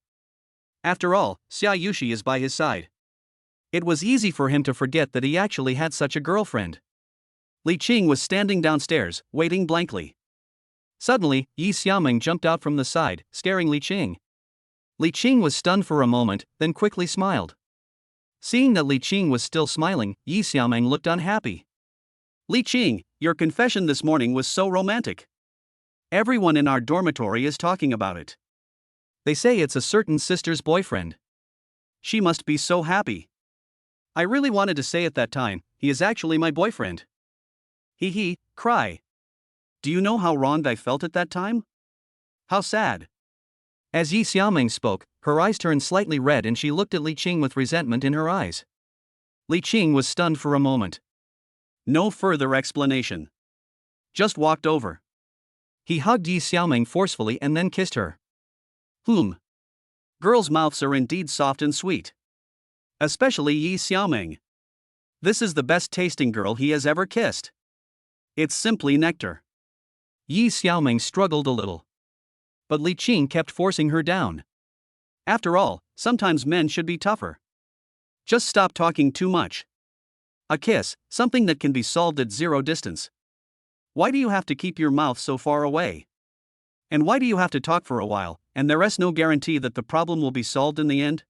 After all, Xiaushi is by his side. It was easy for him to forget that he actually had such a girlfriend. Li Qing was standing downstairs, waiting blankly. Suddenly, Yi Xiaoming jumped out from the side, staring Li Qing. Li Qing was stunned for a moment, then quickly smiled. Seeing that Li Qing was still smiling, Yi Xiaoming looked unhappy. Li Qing, your confession this morning was so romantic. Everyone in our dormitory is talking about it. They say it's a certain sister's boyfriend. She must be so happy. I really wanted to say at that time, he is actually my boyfriend. Hee, cry. Do you know how wronged I felt at that time? How sad. As Yi Xiaoming spoke, her eyes turned slightly red and she looked at Li Qing with resentment in her eyes. Li Qing was stunned for a moment. No further explanation. Just walked over. He hugged Yi Xiaoming forcefully and then kissed her. Girls' mouths are indeed soft and sweet. Especially Yi Xiaoming. This is the best tasting girl he has ever kissed. It's simply nectar. Yi Xiaoming struggled a little. But Li Qing kept forcing her down. After all, sometimes men should be tougher. Just stop talking too much. A kiss, something that can be solved at 0 distance. Why do you have to keep your mouth so far away? And why do you have to talk for a while, and there is no guarantee that the problem will be solved in the end?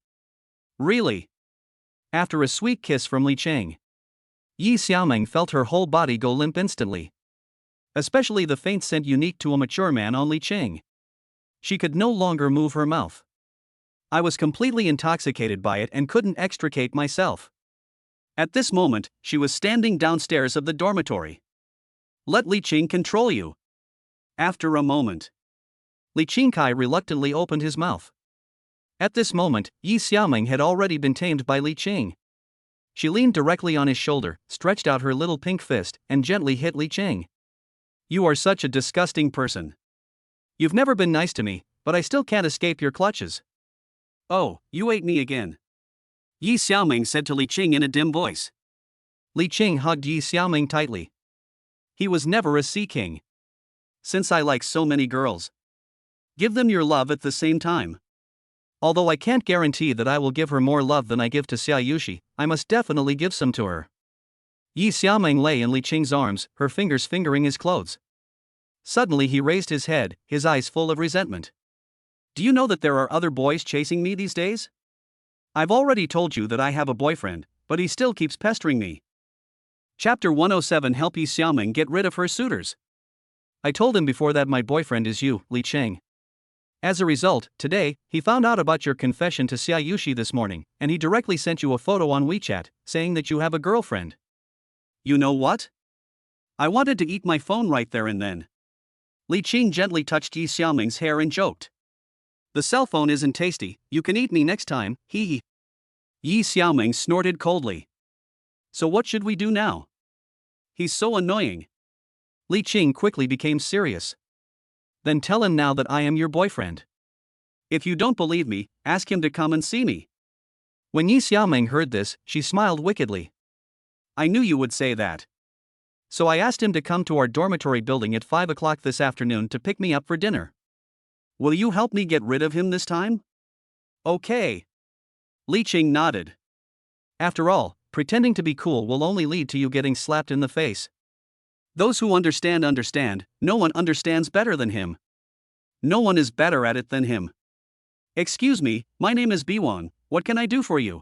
Really? After a sweet kiss from Li Qing, Yi Xiaoming felt her whole body go limp instantly. Especially the faint scent unique to a mature man on Li Qing. She could no longer move her mouth. I was completely intoxicated by it and couldn't extricate myself. At this moment, she was standing downstairs of the dormitory. Let Li Qing control you. After a moment, Li Qingkai reluctantly opened his mouth. At this moment, Yi Xiaoming had already been tamed by Li Qing. She leaned directly on his shoulder, stretched out her little pink fist, and gently hit Li Qing. You are such a disgusting person. You've never been nice to me, but I still can't escape your clutches. Oh, you ate me again. Yi Xiaoming said to Li Qing in a dim voice. Li Qing hugged Yi Xiaoming tightly. He was never a sea king. Since I like so many girls, give them your love at the same time. Although I can't guarantee that I will give her more love than I give to Xiaushi, I must definitely give some to her. Yi Xiaoming lay in Li Qing's arms, her fingers fingering his clothes. Suddenly he raised his head, his eyes full of resentment. Do you know that there are other boys chasing me these days? I've already told you that I have a boyfriend, but he still keeps pestering me. Chapter 107 Help Yi Xiaoming get rid of her suitors. I told him before that my boyfriend is you, Li Cheng. As a result, today, he found out about your confession to Xiaushi this morning, and he directly sent you a photo on WeChat, saying that you have a girlfriend. You know what? I wanted to eat my phone right there and then. Li Qing gently touched Yi Xiaoming's hair and joked. The cell phone isn't tasty, you can eat me next time, hee. Yi Xiaoming snorted coldly. So what should we do now? He's so annoying. Li Qing quickly became serious. Then tell him now that I am your boyfriend. If you don't believe me, ask him to come and see me. When Yi Xiaoming heard this, she smiled wickedly. I knew you would say that. So I asked him to come to our dormitory building at 5 o'clock this afternoon to pick me up for dinner. Will you help me get rid of him this time? Okay. Li Qing nodded. After all, pretending to be cool will only lead to you getting slapped in the face. Those who understand understand, no one understands better than him. No one is better at it than him. Excuse me, my name is Biwang, what can I do for you?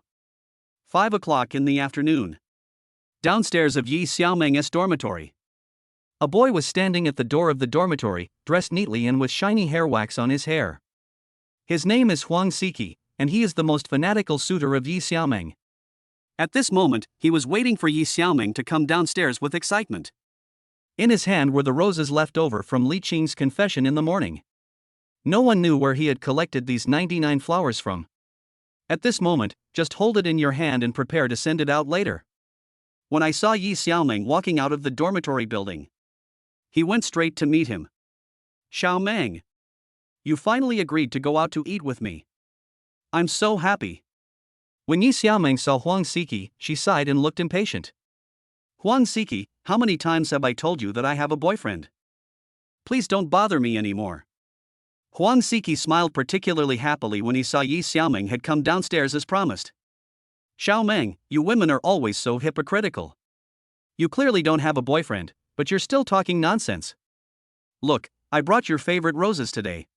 5 o'clock in the afternoon. Downstairs of Yi Xiaoming's dormitory. A boy was standing at the door of the dormitory, dressed neatly and with shiny hair wax on his hair. His name is Huang Siki, and he is the most fanatical suitor of Yi Xiaoming. At this moment, he was waiting for Yi Xiaoming to come downstairs with excitement. In his hand were the roses left over from Li Qing's confession in the morning. No one knew where he had collected these 99 flowers from. At this moment, just hold it in your hand and prepare to send it out later. When I saw Yi Xiaoming walking out of the dormitory building, he went straight to meet him. Xiaoming, you finally agreed to go out to eat with me. I'm so happy. When Yi Xiaoming saw Huang Siki, she sighed and looked impatient. Huang Siki, how many times have I told you that I have a boyfriend? Please don't bother me anymore. Huang Siki smiled particularly happily when he saw Yi Xiaoming had come downstairs as promised. Xiaoming, you women are always so hypocritical. You clearly don't have a boyfriend, but you're still talking nonsense. Look, I brought your favorite roses today.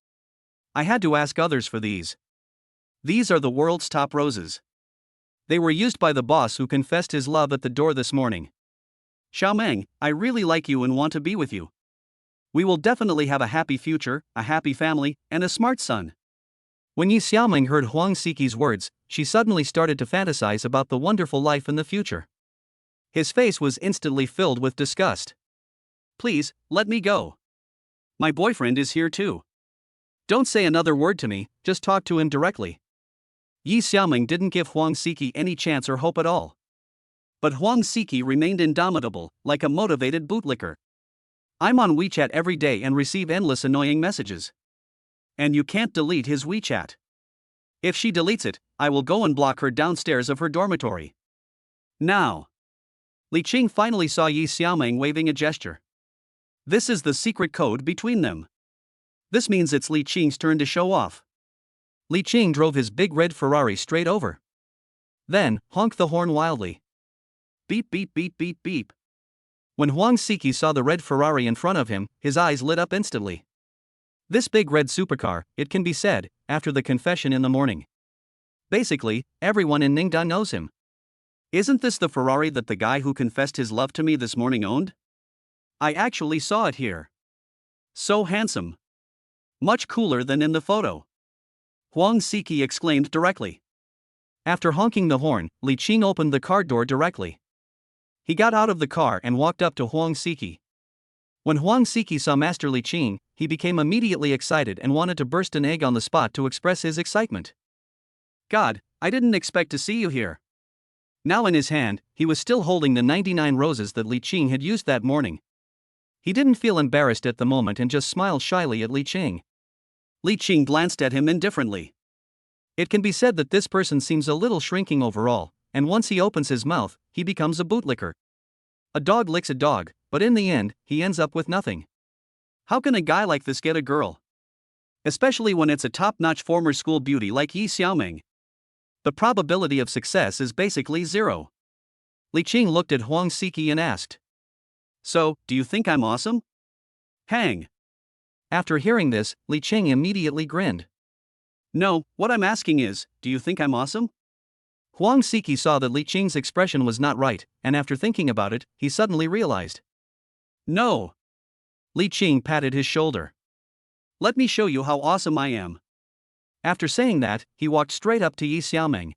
I had to ask others for these. These are the world's top roses. They were used by the boss who confessed his love at the door this morning. Xiaoming, I really like you and want to be with you. We will definitely have a happy future, a happy family, and a smart son. When Yi Xiaoming heard Huang Siki's words, she suddenly started to fantasize about the wonderful life in the future. His face was instantly filled with disgust. Please, let me go. My boyfriend is here too. Don't say another word to me, just talk to him directly. Yi Xiaoming didn't give Huang Siki any chance or hope at all. But Huang Siki remained indomitable, like a motivated bootlicker. I'm on WeChat every day and receive endless annoying messages. And you can't delete his WeChat. If she deletes it, I will go and block her downstairs of her dormitory. Now. Li Qing finally saw Yi Xiaoming waving a gesture. This is the secret code between them. This means it's Li Qing's turn to show off. Li Qing drove his big red Ferrari straight over. Then, honked the horn wildly. Beep beep beep beep beep. When Huang Siki saw the red Ferrari in front of him, his eyes lit up instantly. This big red supercar, it can be said, after the confession in the morning. Basically, everyone in Ningda knows him. Isn't this the Ferrari that the guy who confessed his love to me this morning owned? I actually saw it here. So handsome. Much cooler than in the photo. Huang Siki exclaimed directly. After honking the horn, Li Qing opened the car door directly. He got out of the car and walked up to Huang Siki. When Huang Siki saw Master Li Qing, he became immediately excited and wanted to burst an egg on the spot to express his excitement. God, I didn't expect to see you here. Now in his hand, he was still holding the 99 roses that Li Qing had used that morning. He didn't feel embarrassed at the moment and just smiled shyly at Li Qing. Li Qing glanced at him indifferently. It can be said that this person seems a little shrinking overall, and once he opens his mouth, he becomes a bootlicker. A dog licks a dog, but in the end, he ends up with nothing. How can a guy like this get a girl? Especially when it's a top-notch former school beauty like Yi Xiaoming. The probability of success is basically zero. Li Qing looked at Huang Siki and asked. So, do you think I'm awesome? Hang. After hearing this, Li Qing immediately grinned. No, what I'm asking is, do you think I'm awesome? Huang Siki saw that Li Qing's expression was not right, and after thinking about it, he suddenly realized. No! Li Qing patted his shoulder. Let me show you how awesome I am. After saying that, he walked straight up to Yi Xiaoming.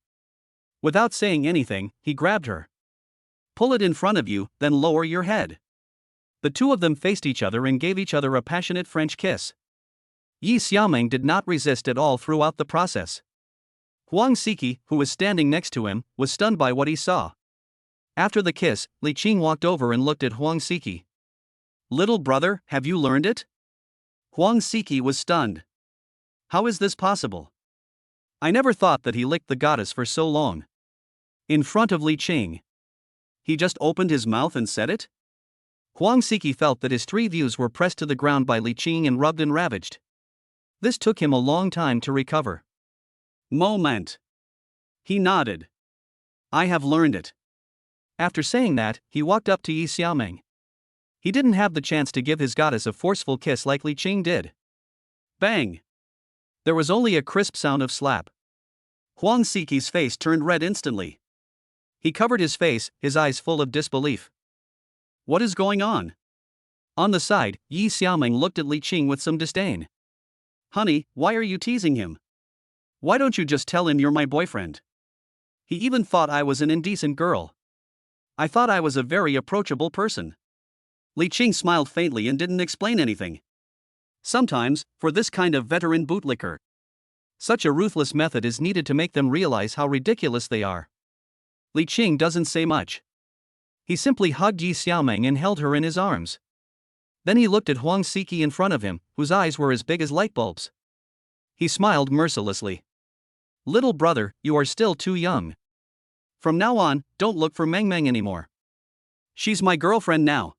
Without saying anything, he grabbed her. Pull it in front of you, then lower your head. The two of them faced each other and gave each other a passionate French kiss. Yi Xiaoming did not resist at all throughout the process. Huang Siki, who was standing next to him, was stunned by what he saw. After the kiss, Li Qing walked over and looked at Huang Siki. Little brother, have you learned it? Huang Siki was stunned. How is this possible? I never thought that he licked the goddess for so long. In front of Li Qing. He just opened his mouth and said it? Huang Siki felt that his three views were pressed to the ground by Li Qing and rubbed and ravaged. This took him a long time to recover. Moment. He nodded. I have learned it. After saying that, he walked up to Yi Xiaoming. He didn't have the chance to give his goddess a forceful kiss like Li Qing did. Bang! There was only a crisp sound of slap. Huang Siki's face turned red instantly. He covered his face, his eyes full of disbelief. What is going on? On the side, Yi Xiaoming looked at Li Qing with some disdain. Honey, why are you teasing him? Why don't you just tell him you're my boyfriend? He even thought I was an indecent girl. I thought I was a very approachable person. Li Qing smiled faintly and didn't explain anything. Sometimes, for this kind of veteran bootlicker, such a ruthless method is needed to make them realize how ridiculous they are. Li Qing doesn't say much. He simply hugged Yi Xiaoming and held her in his arms. Then he looked at Huang Siki in front of him, whose eyes were as big as light bulbs. He smiled mercilessly. Little brother, you are still too young. From now on, don't look for Meng Meng anymore. She's my girlfriend now.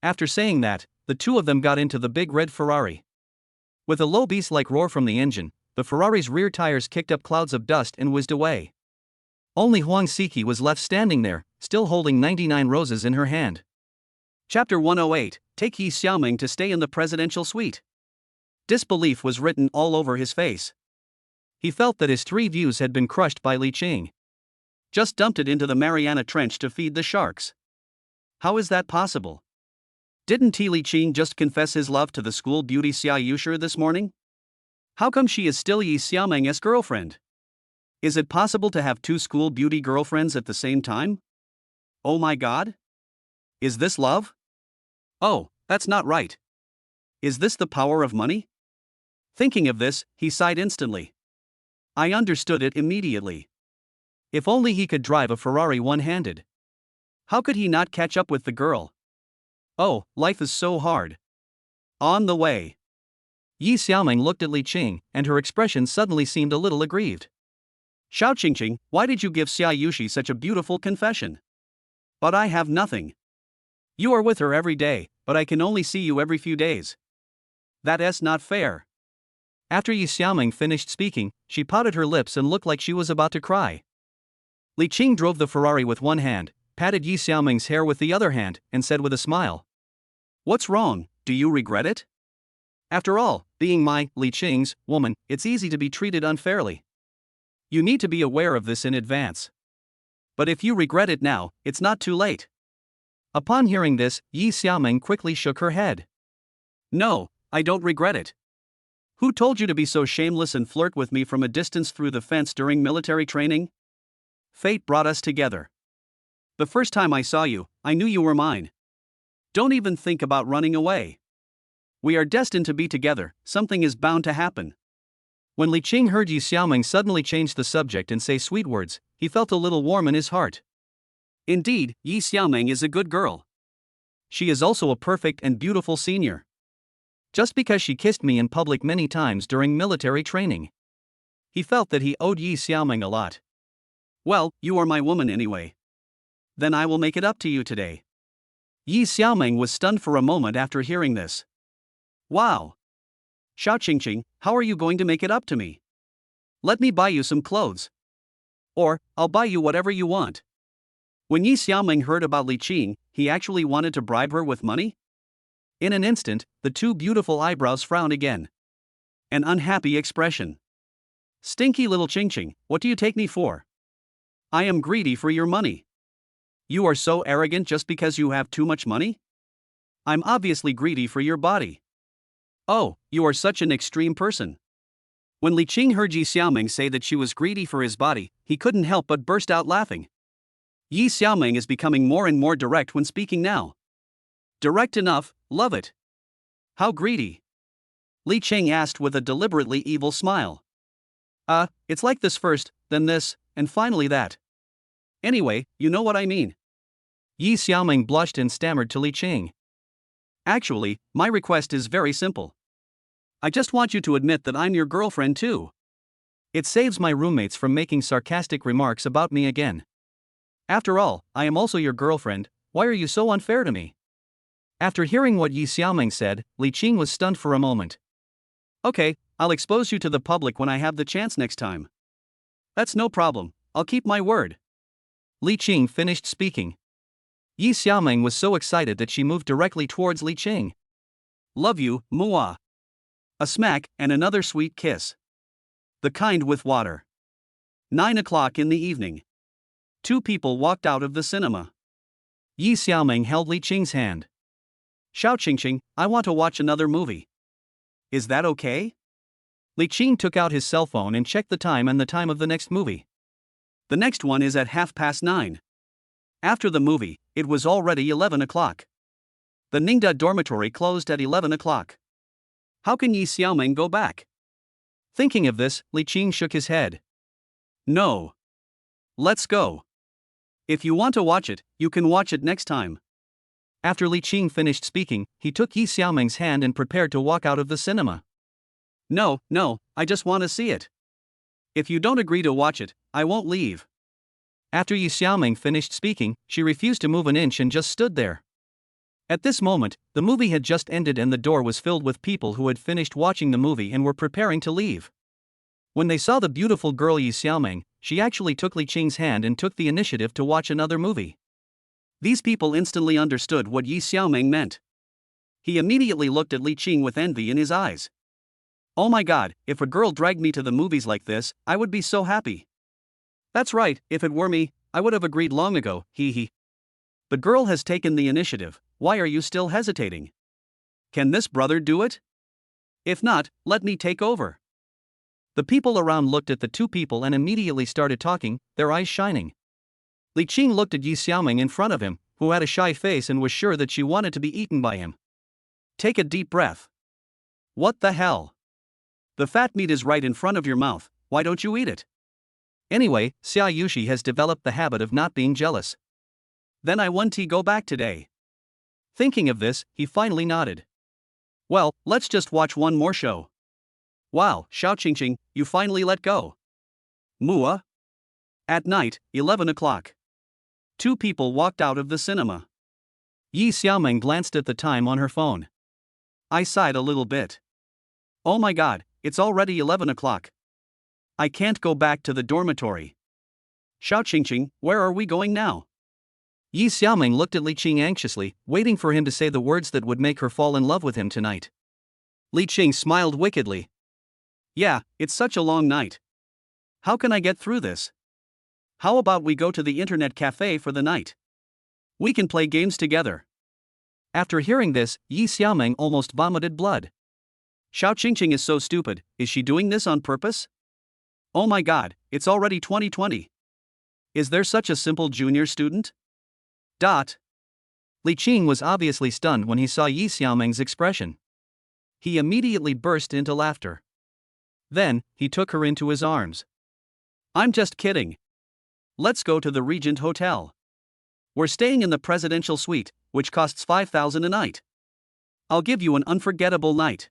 After saying that, the two of them got into the big red Ferrari. With a low beast-like roar from the engine, the Ferrari's rear tires kicked up clouds of dust and whizzed away. Only Huang Siki was left standing there, still holding 99 roses in her hand. Chapter 108, Take Yi Xiaoming to stay in the presidential suite. Disbelief was written all over his face. He felt that his three views had been crushed by Li Qing. Just dumped it into the Mariana Trench to feed the sharks. How is that possible? Didn't Li Qing just confess his love to the school beauty Xiaushi this morning? How come she is still Yi Xiaoming's girlfriend? Is it possible to have two school beauty girlfriends at the same time? Oh my god? Is this love? Oh, that's not right. Is this the power of money? Thinking of this, he sighed instantly. I understood it immediately. If only he could drive a Ferrari one-handed. How could he not catch up with the girl? Oh, life is so hard. On the way. Yi Xiaoming looked at Li Qing, and her expression suddenly seemed a little aggrieved. Xiao, why did you give Xiaushi such a beautiful confession? But I have nothing. You are with her every day, but I can only see you every few days. That's not fair. After Yi Xiaoming finished speaking, she pouted her lips and looked like she was about to cry. Li Qing drove the Ferrari with one hand, patted Yi Xiaoming's hair with the other hand, and said with a smile. What's wrong, do you regret it? After all, being Li Qing's woman, it's easy to be treated unfairly. You need to be aware of this in advance. But if you regret it now, it's not too late. Upon hearing this, Yi Xiaoming quickly shook her head. No, I don't regret it. Who told you to be so shameless and flirt with me from a distance through the fence during military training? Fate brought us together. The first time I saw you, I knew you were mine. Don't even think about running away. We are destined to be together, something is bound to happen. When Li Qing heard Yi Xiaoming suddenly change the subject and say sweet words, he felt a little warm in his heart. Indeed, Yi Xiaoming is a good girl. She is also a perfect and beautiful senior. Just because she kissed me in public many times during military training. He felt that he owed Yi Xiaoming a lot. Well, you are my woman anyway. Then I will make it up to you today. Yi Xiaoming was stunned for a moment after hearing this. Wow! Xiao, how are you going to make it up to me? Let me buy you some clothes. Or, I'll buy you whatever you want. When Yi Xiaoming heard about Li Qing, he actually wanted to bribe her with money? In an instant, the two beautiful eyebrows frowned again. An unhappy expression. Stinky little Qing, what do you take me for? I am greedy for your money. You are so arrogant just because you have too much money? I'm obviously greedy for your body. Oh, you are such an extreme person. When Li Qing heard Yi Xiaoming say that she was greedy for his body, he couldn't help but burst out laughing. Yi Xiaoming is becoming more and more direct when speaking now. Direct enough, love it. How greedy? Li Qing asked with a deliberately evil smile. It's like this first, then this, and finally that. Anyway, you know what I mean. Yi Xiaoming blushed and stammered to Li Qing. Actually, my request is very simple. I just want you to admit that I'm your girlfriend too. It saves my roommates from making sarcastic remarks about me again. After all, I am also your girlfriend, why are you so unfair to me? After hearing what Yi Xiaoming said, Li Qing was stunned for a moment. Okay, I'll expose you to the public when I have the chance next time. That's no problem, I'll keep my word. Li Qing finished speaking. Yi Xiaoming was so excited that she moved directly towards Li Qing. Love you, Mua. A smack and another sweet kiss. The kind with water. 9 o'clock in the evening. Two people walked out of the cinema. Yi Xiaoming held Li Qing's hand. Xiaushi, I want to watch another movie. Is that okay? Li Qing took out his cell phone and checked the time and the time of the next movie. The next one is at 9:30. After the movie, it was already 11 o'clock. The Ningda dormitory closed at 11 o'clock. How can Yi Xiaoming go back? Thinking of this, Li Qing shook his head. No. Let's go. If you want to watch it, you can watch it next time. After Li Qing finished speaking, he took Yi Xiaoming's hand and prepared to walk out of the cinema. No, I just want to see it. If you don't agree to watch it, I won't leave. After Yi Xiaoming finished speaking, she refused to move an inch and just stood there. At this moment, the movie had just ended and the door was filled with people who had finished watching the movie and were preparing to leave. When they saw the beautiful girl Yi Xiaoming, she actually took Li Qing's hand and took the initiative to watch another movie. These people instantly understood what Yi Xiaoming meant. He immediately looked at Li Qing with envy in his eyes. Oh my god, if a girl dragged me to the movies like this, I would be so happy. That's right, if it were me, I would have agreed long ago, hee. The girl has taken the initiative, why are you still hesitating? Can this brother do it? If not, let me take over. The people around looked at the two people and immediately started talking, their eyes shining. Li Qing looked at Yi Xiaoming in front of him, who had a shy face and was sure that she wanted to be eaten by him. Take a deep breath. What the hell? The fat meat is right in front of your mouth, why don't you eat it? Anyway, Xiaushi has developed the habit of not being jealous. Then I want to go back today. Thinking of this, he finally nodded. Well, let's just watch one more show. Wow, Xiaushi, you finally let go. Mua. At night, 11 o'clock. Two people walked out of the cinema. Yi Xiaoming glanced at the time on her phone. I sighed a little bit. Oh my god, it's already 11 o'clock. I can't go back to the dormitory. Xiaushi, where are we going now? Yi Xiaoming looked at Li Qing anxiously, waiting for him to say the words that would make her fall in love with him tonight. Li Qing smiled wickedly. Yeah, it's such a long night. How can I get through this? How about we go to the internet cafe for the night? We can play games together. After hearing this, Yi Xiaoming almost vomited blood. Xiaushi is so stupid, is she doing this on purpose? Oh my god, it's already 2020. Is there such a simple junior student? Li Qing was obviously stunned when he saw Yi Xiaoming's expression. He immediately burst into laughter. Then, he took her into his arms. I'm just kidding. Let's go to the Regent Hotel. We're staying in the presidential suite, which costs 5,000 a night. I'll give you an unforgettable night.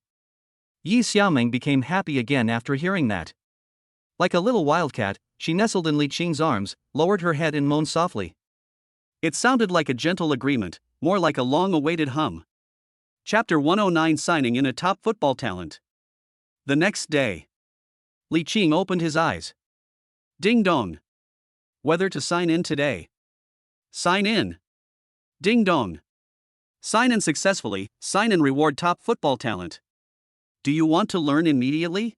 Yi Xiaoming became happy again after hearing that. Like a little wildcat, she nestled in Li Qing's arms, lowered her head and moaned softly. It sounded like a gentle agreement, more like a long-awaited hum. Chapter 109 Signing in a top football talent. The next day. Li Qing opened his eyes. Ding dong. Whether to sign in today. Sign in. Ding dong. Sign in successfully, sign in reward top football talent. Do you want to learn immediately?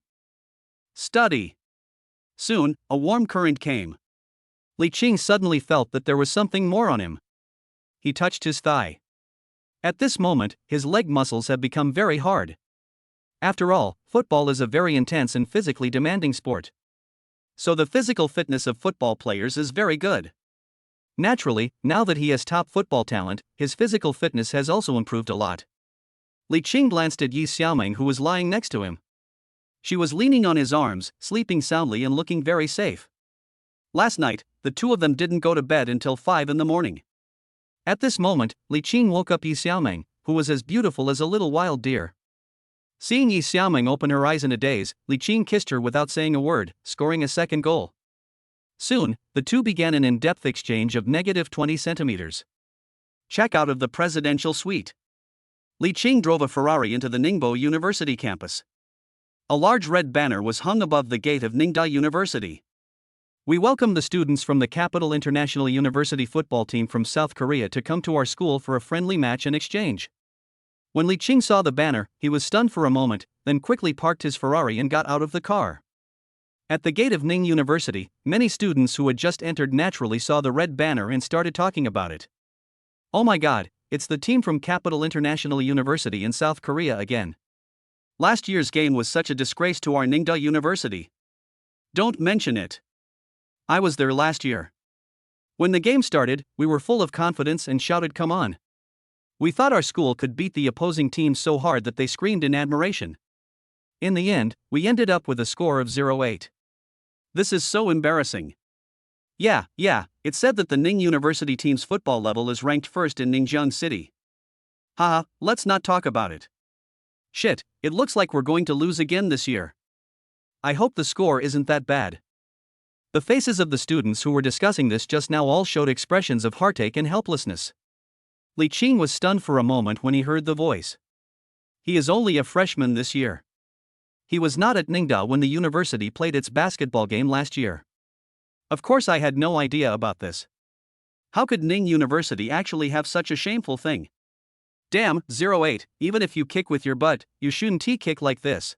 Study. Soon, a warm current came. Li Qing suddenly felt that there was something more on him. He touched his thigh. At this moment, his leg muscles have become very hard. After all, football is a very intense and physically demanding sport. So the physical fitness of football players is very good. Naturally, now that he has top football talent, his physical fitness has also improved a lot. Li Qing glanced at Yi Xiaoming, who was lying next to him. She was leaning on his arms, sleeping soundly and looking very safe. Last night, the two of them didn't go to bed until 5 in the morning. At this moment, Li Qing woke up Yi Xiaoming, who was as beautiful as a little wild deer. Seeing Yi Xiaoming open her eyes in a daze, Li Qing kissed her without saying a word, scoring a second goal. Soon, the two began an in-depth exchange of -20 centimeters. Check out of the presidential suite. Li Qing drove a Ferrari into the Ningbo University campus. A large red banner was hung above the gate of Ningda University. We welcome the students from the Capital International University football team from South Korea to come to our school for a friendly match and exchange. When Li Qing saw the banner, he was stunned for a moment, then quickly parked his Ferrari and got out of the car. At the gate of Ning University, many students who had just entered naturally saw the red banner and started talking about it. Oh my god, it's the team from Capital International University in South Korea again. Last year's game was such a disgrace to our Ningda University. Don't mention it. I was there last year. When the game started, we were full of confidence and shouted come on. We thought our school could beat the opposing team so hard that they screamed in admiration. In the end, we ended up with a score of 0-8. This is so embarrassing. Yeah, it said that the Ning University team's football level is ranked first in Ningjiang City. Haha, let's not talk about it. Shit, it looks like we're going to lose again this year. I hope the score isn't that bad. The faces of the students who were discussing this just now all showed expressions of heartache and helplessness. Li Qing was stunned for a moment when he heard the voice. He is only a freshman this year. He was not at Ningda when the university played its basketball game last year. Of course I had no idea about this. How could Ning University actually have such a shameful thing? Damn, 0-8, even if you kick with your butt, you shouldn't kick like this.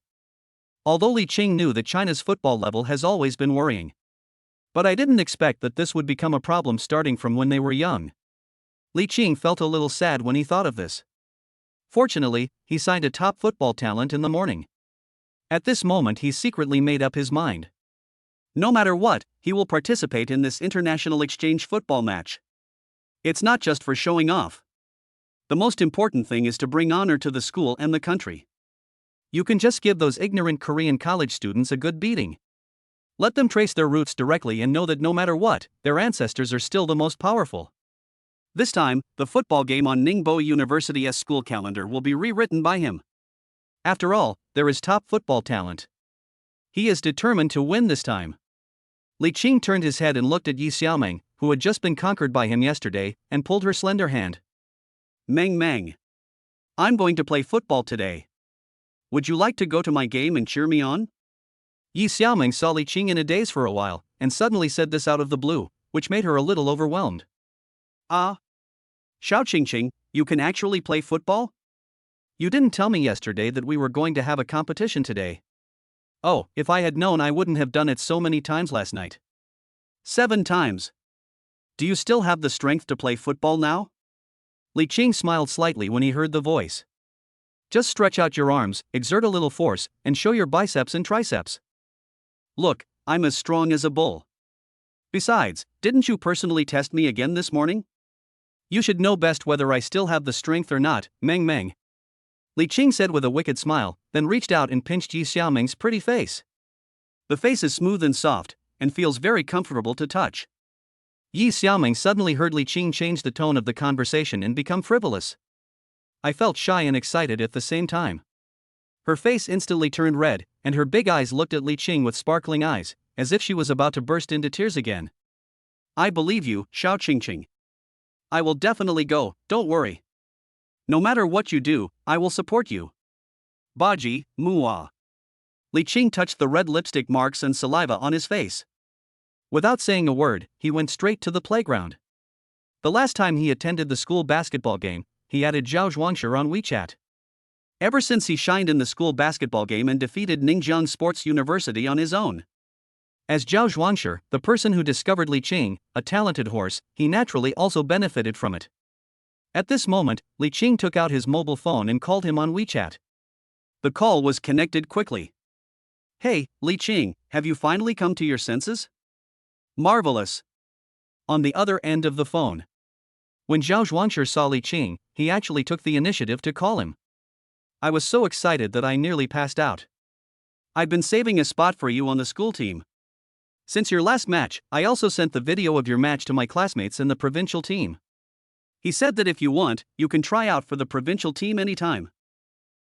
Although Li Qing knew that China's football level has always been worrying. But I didn't expect that this would become a problem starting from when they were young. Li Qing felt a little sad when he thought of this. Fortunately, he signed a top football talent in the morning. At this moment he secretly made up his mind. No matter what, he will participate in this international exchange football match. It's not just for showing off. The most important thing is to bring honor to the school and the country. You can just give those ignorant Korean college students a good beating. Let them trace their roots directly and know that no matter what, their ancestors are still the most powerful. This time, the football game on Ningbo University's school calendar will be rewritten by him. After all, there is top football talent. He is determined to win this time. Li Qing turned his head and looked at Yi Xiaoming, who had just been conquered by him yesterday, and pulled her slender hand. Meng. I'm going to play football today. Would you like to go to my game and cheer me on? Yi Xiaoming saw Li Qing in a daze for a while, and suddenly said this out of the blue, which made her a little overwhelmed. Ah. Xiaushi, you can actually play football? You didn't tell me yesterday that we were going to have a competition today. Oh, if I had known I wouldn't have done it so many times last night. 7 times. Do you still have the strength to play football now? Li Qing smiled slightly when he heard the voice. Just stretch out your arms, exert a little force, and show your biceps and triceps. Look, I'm as strong as a bull. Besides, didn't you personally test me again this morning? You should know best whether I still have the strength or not, Meng. Li Qing said with a wicked smile, then reached out and pinched Yi Xiaoming's pretty face. The face is smooth and soft, and feels very comfortable to touch. Yi Xiaoming suddenly heard Li Qing change the tone of the conversation and become frivolous. I felt shy and excited at the same time. Her face instantly turned red, and her big eyes looked at Li Qing with sparkling eyes, as if she was about to burst into tears again. I believe you, Xiaushi. I will definitely go, don't worry. No matter what you do, I will support you. Baji, Mua. Li Qing touched the red lipstick marks and saliva on his face. Without saying a word, he went straight to the playground. The last time he attended the school basketball game, he added Zhao Zhuangshi on WeChat. Ever since he shined in the school basketball game and defeated Ningjiang Sports University on his own. As Zhao Zhuangshi, the person who discovered Li Qing, a talented horse, he naturally also benefited from it. At this moment, Li Qing took out his mobile phone and called him on WeChat. The call was connected quickly. Hey, Li Qing, have you finally come to your senses? Marvelous. On the other end of the phone. When Zhao Zhuangshi saw Li Qing, he actually took the initiative to call him. I was so excited that I nearly passed out. I've been saving a spot for you on the school team. Since your last match, I also sent the video of your match to my classmates in the provincial team. He said that if you want, you can try out for the provincial team anytime.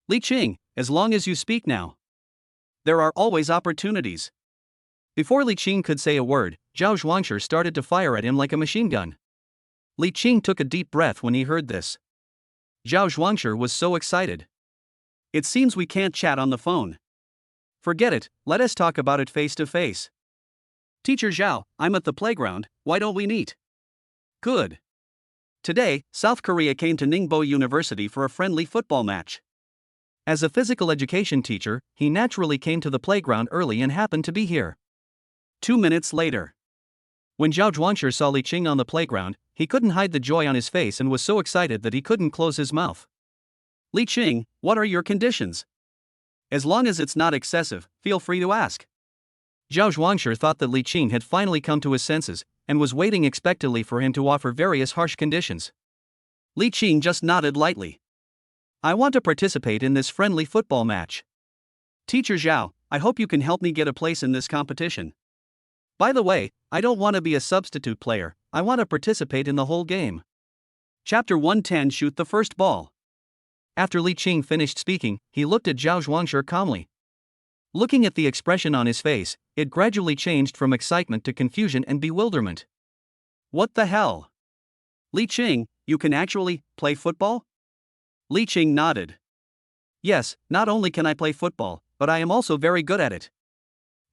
Li Qing, as long as you speak now. There are always opportunities. Before Li Qing could say a word, Zhao Zhuangshi started to fire at him like a machine gun. Li Qing took a deep breath when he heard this. Zhao Zhuangshi was so excited. It seems we can't chat on the phone. Forget it, let us talk about it face to face. Teacher Zhao, I'm at the playground, why don't we meet? Good. Today, South Korea came to Ningbo University for a friendly football match. As a physical education teacher, he naturally came to the playground early and happened to be here. 2 minutes later. When Zhao Zhuangshi saw Li Qing on the playground, he couldn't hide the joy on his face and was so excited that he couldn't close his mouth. Li Qing, what are your conditions? As long as it's not excessive, feel free to ask. Zhao Zhuangshi thought that Li Qing had finally come to his senses, and was waiting expectantly for him to offer various harsh conditions. Li Qing just nodded lightly. I want to participate in this friendly football match. Teacher Zhao, I hope you can help me get a place in this competition. By the way, I don't want to be a substitute player, I want to participate in the whole game. Chapter 110 Shoot the first ball. After Li Qing finished speaking, he looked at Zhao Zhuangshi calmly. Looking at the expression on his face, it gradually changed from excitement to confusion and bewilderment. What the hell? Li Qing, you can actually play football? Li Qing nodded. Yes, not only can I play football, but I am also very good at it.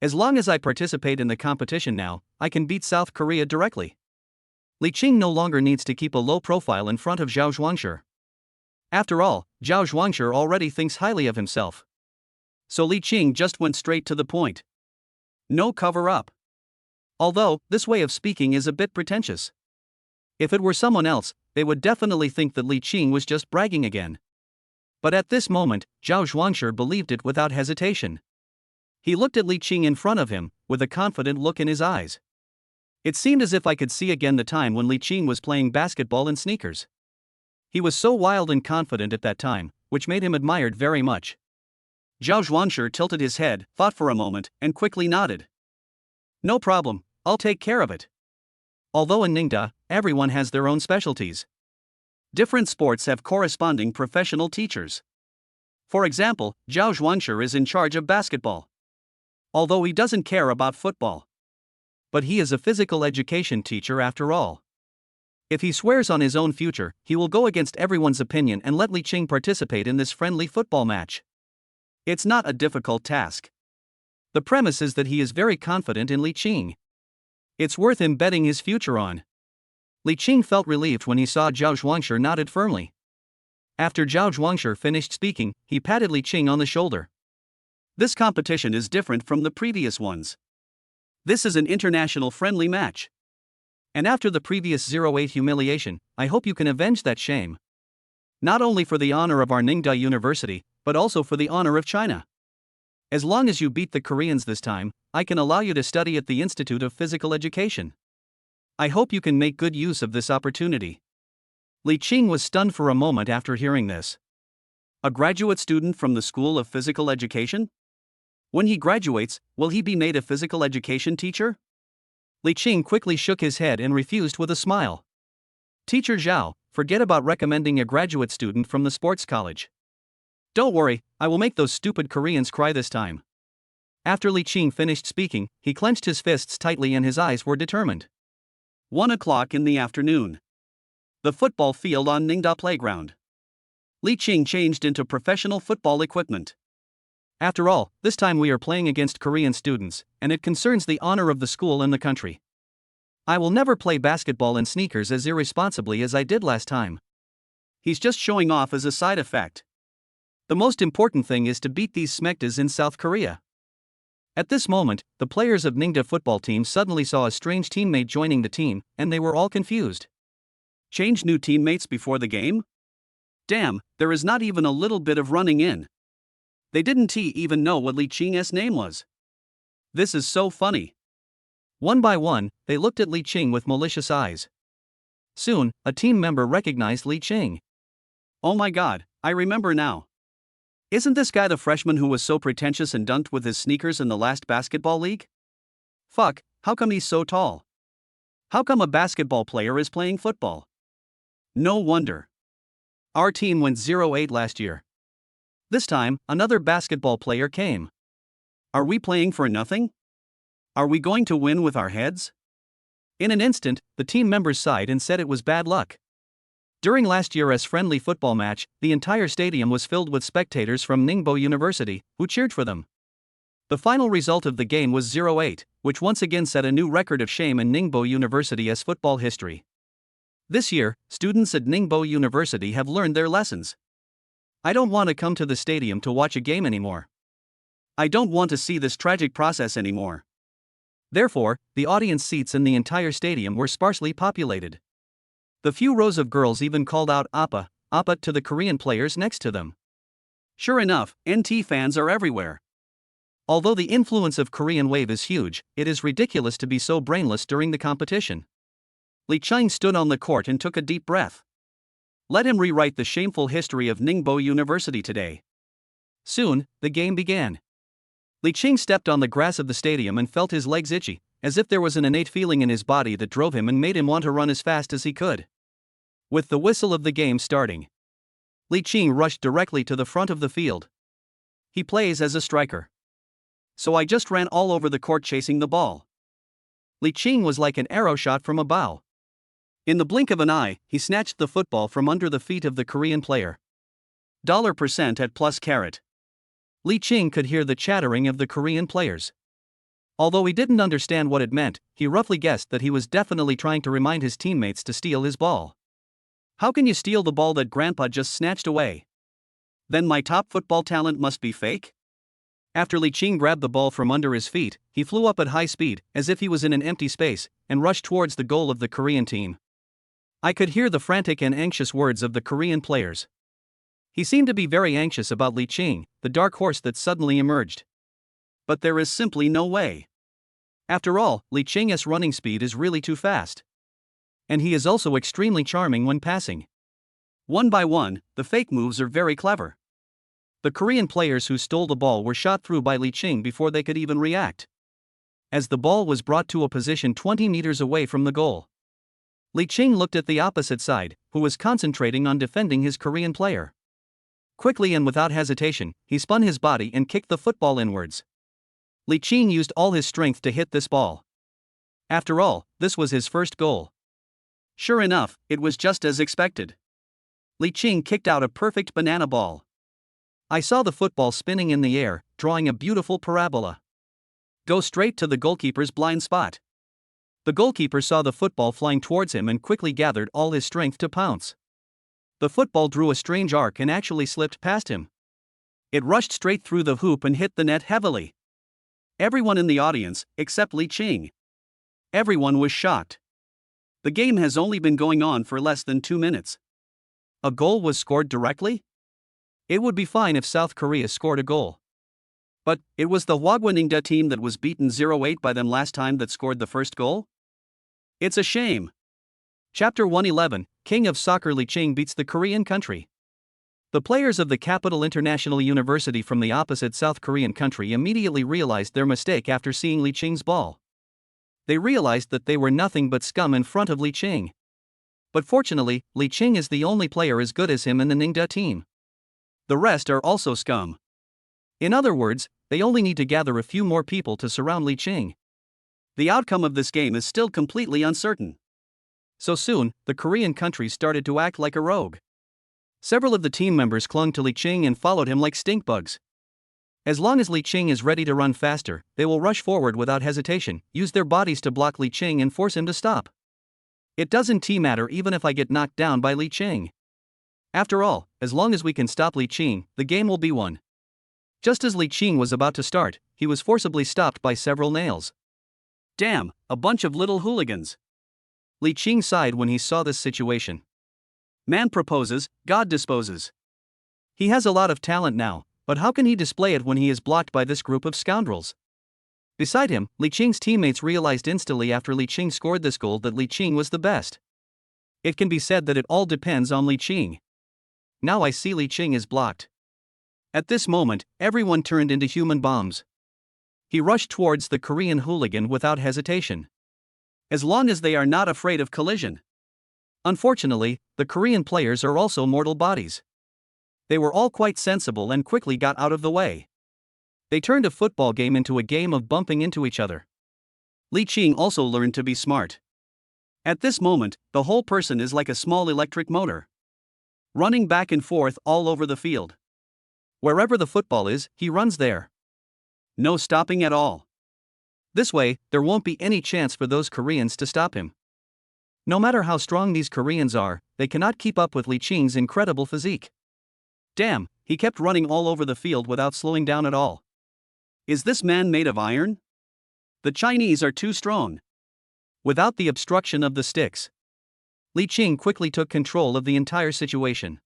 As long as I participate in the competition now, I can beat South Korea directly. Li Qing no longer needs to keep a low profile in front of Zhao Zhuangshi. After all, Zhao Zhuangshi already thinks highly of himself. So Li Qing just went straight to the point. No cover-up. Although, this way of speaking is a bit pretentious. If it were someone else, they would definitely think that Li Qing was just bragging again. But at this moment, Zhao Zhuangshi believed it without hesitation. He looked at Li Qing in front of him, with a confident look in his eyes. It seemed as if I could see again the time when Li Qing was playing basketball in sneakers. He was so wild and confident at that time, which made him admired very much. Zhao Zhuangshi tilted his head, thought for a moment, and quickly nodded. No problem, I'll take care of it. Although in Ningda, everyone has their own specialties. Different sports have corresponding professional teachers. For example, Zhao Zhuangshi is in charge of basketball. Although he doesn't care about football. But he is a physical education teacher after all. If he swears on his own future, he will go against everyone's opinion and let Li Qing participate in this friendly football match. It's not a difficult task. The premise is that he is very confident in Li Qing. It's worth him betting his future on. Li Qing felt relieved when he saw Zhao Zhuangshi nodded firmly. After Zhao Zhuangshi finished speaking, he patted Li Qing on the shoulder. This competition is different from the previous ones. This is an international friendly match. And after the previous 08 humiliation, I hope you can avenge that shame. Not only for the honor of our Ningda University, but also for the honor of China. As long as you beat the Koreans this time, I can allow you to study at the Institute of Physical Education. I hope you can make good use of this opportunity. Li Qing was stunned for a moment after hearing this. A graduate student from the School of Physical Education? When he graduates, will he be made a physical education teacher? Li Qing quickly shook his head and refused with a smile. Teacher Zhao, forget about recommending a graduate student from the sports college. Don't worry, I will make those stupid Koreans cry this time. After Li Qing finished speaking, he clenched his fists tightly and his eyes were determined. 1 o'clock in the afternoon. The football field on Ningda playground. Li Qing changed into professional football equipment. After all, this time we are playing against Korean students, and it concerns the honor of the school and the country. I will never play basketball in sneakers as irresponsibly as I did last time. He's just showing off as a side effect. The most important thing is to beat these smektas in South Korea. At this moment, the players of Ningda football team suddenly saw a strange teammate joining the team, and they were all confused. Change new teammates before the game? Damn, there is not even a little bit of running in. They didn't even know what Li Qing's name was. This is so funny. One by one, they looked at Li Qing with malicious eyes. Soon, a team member recognized Li Qing. Oh my god, I remember now. Isn't this guy the freshman who was so pretentious and dunked with his sneakers in the last basketball league? Fuck, how come he's so tall? How come a basketball player is playing football? No wonder. Our team went 0-8 last year. This time, another basketball player came. Are we playing for nothing? Are we going to win with our heads? In an instant, the team members sighed and said it was bad luck. During last year's friendly football match, the entire stadium was filled with spectators from Ningbo University, who cheered for them. The final result of the game was 0-8, which once again set a new record of shame in Ningbo University's football history. This year, students at Ningbo University have learned their lessons. I don't want to come to the stadium to watch a game anymore. I don't want to see this tragic process anymore. Therefore, the audience seats in the entire stadium were sparsely populated. The few rows of girls even called out "Appa, Appa" to the Korean players next to them. Sure enough, NT fans are everywhere. Although the influence of Korean wave is huge, it is ridiculous to be so brainless during the competition. Li Qing stood on the court and took a deep breath. Let him rewrite the shameful history of Ningbo University today. Soon, the game began. Li Qing stepped on the grass of the stadium and felt his legs itchy, as if there was an innate feeling in his body that drove him and made him want to run as fast as he could. With the whistle of the game starting, Li Qing rushed directly to the front of the field. He plays as a striker. So I just ran all over the court chasing the ball. Li Qing was like an arrow shot from a bow. In the blink of an eye, he snatched the football from under the feet of the Korean player. $% at plus carat. Li Qing could hear the chattering of the Korean players. Although he didn't understand what it meant, he roughly guessed that he was definitely trying to remind his teammates to steal his ball. How can you steal the ball that grandpa just snatched away? Then my top football talent must be fake? After Li Qing grabbed the ball from under his feet, he flew up at high speed, as if he was in an empty space, and rushed towards the goal of the Korean team. I could hear the frantic and anxious words of the Korean players. He seemed to be very anxious about Li Qing, the dark horse that suddenly emerged. But there is simply no way. After all, Li Qing's running speed is really too fast. And he is also extremely charming when passing. One by one, the fake moves are very clever. The Korean players who stole the ball were shot through by Li Qing before they could even react. As the ball was brought to a position 20 meters away from the goal, Li Qing looked at the opposite side, who was concentrating on defending his Korean player. Quickly and without hesitation, he spun his body and kicked the football inwards. Li Qing used all his strength to hit this ball. After all, this was his first goal. Sure enough, it was just as expected. Li Qing kicked out a perfect banana ball. I saw the football spinning in the air, drawing a beautiful parabola. Go straight to the goalkeeper's blind spot. The goalkeeper saw the football flying towards him and quickly gathered all his strength to pounce. The football drew a strange arc and actually slipped past him. It rushed straight through the hoop and hit the net heavily. Everyone in the audience, except Li Qing. Everyone was shocked. The game has only been going on for less than 2 minutes. A goal was scored directly? It would be fine if South Korea scored a goal. But it was the Hwagwon-Ningda team that was beaten 0-8 by them last time that scored the first goal? It's a shame. Chapter 111, King of Soccer Li Qing beats the Korean country. The players of the Capital International University from the opposite South Korean country immediately realized their mistake after seeing Li Qing's ball. They realized that they were nothing but scum in front of Li Qing. But fortunately, Li Qing is the only player as good as him in the Ningda team. The rest are also scum. In other words, they only need to gather a few more people to surround Li Qing. The outcome of this game is still completely uncertain. So soon, the Korean country started to act like a rogue. Several of the team members clung to Li Qing and followed him like stink bugs. As long as Li Qing is ready to run faster, they will rush forward without hesitation, use their bodies to block Li Qing and force him to stop. It doesn't matter even if I get knocked down by Li Qing. After all, as long as we can stop Li Qing, the game will be won. Just as Li Qing was about to start, he was forcibly stopped by several nails. Damn, a bunch of little hooligans. Li Qing sighed when he saw this situation. Man proposes, God disposes. He has a lot of talent now, but how can he display it when he is blocked by this group of scoundrels? Beside him, Li Qing's teammates realized instantly after Li Qing scored this goal that Li Qing was the best. It can be said that it all depends on Li Qing. Now I see Li Qing is blocked. At this moment, everyone turned into human bombs. He rushed towards the Korean hooligan without hesitation. As long as they are not afraid of collision. Unfortunately, the Korean players are also mortal bodies. They were all quite sensible and quickly got out of the way. They turned a football game into a game of bumping into each other. Li Qing also learned to be smart. At this moment, the whole person is like a small electric motor, running back and forth all over the field. Wherever the football is, he runs there. No stopping at all. This way, there won't be any chance for those Koreans to stop him. No matter how strong these Koreans are, they cannot keep up with Li Qing's incredible physique. Damn, he kept running all over the field without slowing down at all. Is this man made of iron? The Chinese are too strong. Without the obstruction of the sticks, Li Qing quickly took control of the entire situation.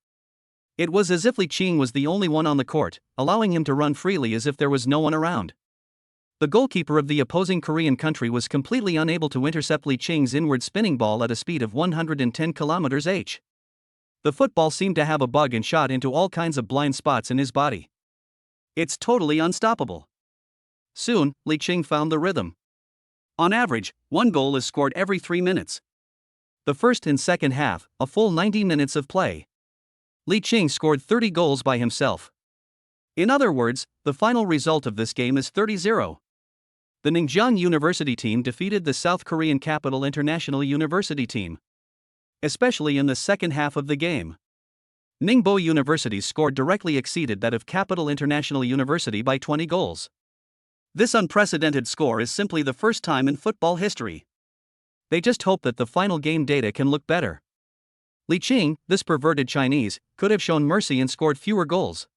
It was as if Li Qing was the only one on the court, allowing him to run freely as if there was no one around. The goalkeeper of the opposing Korean country was completely unable to intercept Li Qing's inward spinning ball at a speed of 110 km/h. The football seemed to have a bug and shot into all kinds of blind spots in his body. It's totally unstoppable. Soon, Li Qing found the rhythm. On average, one goal is scored every 3 minutes. The first and second half, a full 90 minutes of play. Li Qing scored 30 goals by himself. In other words, the final result of this game is 30-0. The Ningjiang University team defeated the South Korean Capital International University team, especially in the second half of the game. Ningbo University's score directly exceeded that of Capital International University by 20 goals. This unprecedented score is simply the first time in football history. They just hope that the final game data can look better. Li Qing, this perverted Chinese, could have shown mercy and scored fewer goals.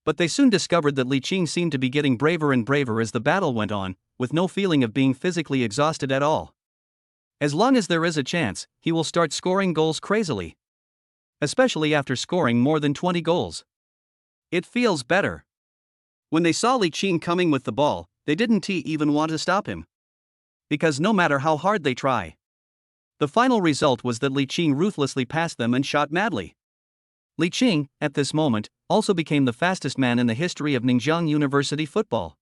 But they soon discovered that Li Qing seemed to be getting braver and braver as the battle went on, with no feeling of being physically exhausted at all. As long as there is a chance, he will start scoring goals crazily. Especially after scoring more than 20 goals. It feels better. When they saw Li Qing coming with the ball, they didn't even want to stop him. Because no matter how hard they try, the final result was that Li Qing ruthlessly passed them and shot madly. Li Qing, at this moment, also became the fastest man in the history of Ningjiang University football.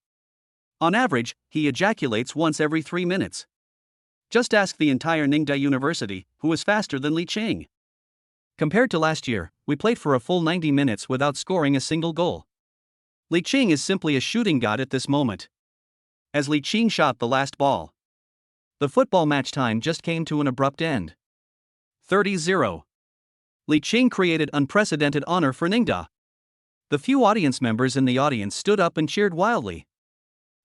On average, he ejaculates once every 3 minutes. Just ask the entire Ningda University, who is faster than Li Qing. Compared to last year, we played for a full 90 minutes without scoring a single goal. Li Qing is simply a shooting god at this moment. As Li Qing shot the last ball, the football match time just came to an abrupt end. 30-0. Li Qing created unprecedented honor for Ningda. The few audience members in the audience stood up and cheered wildly.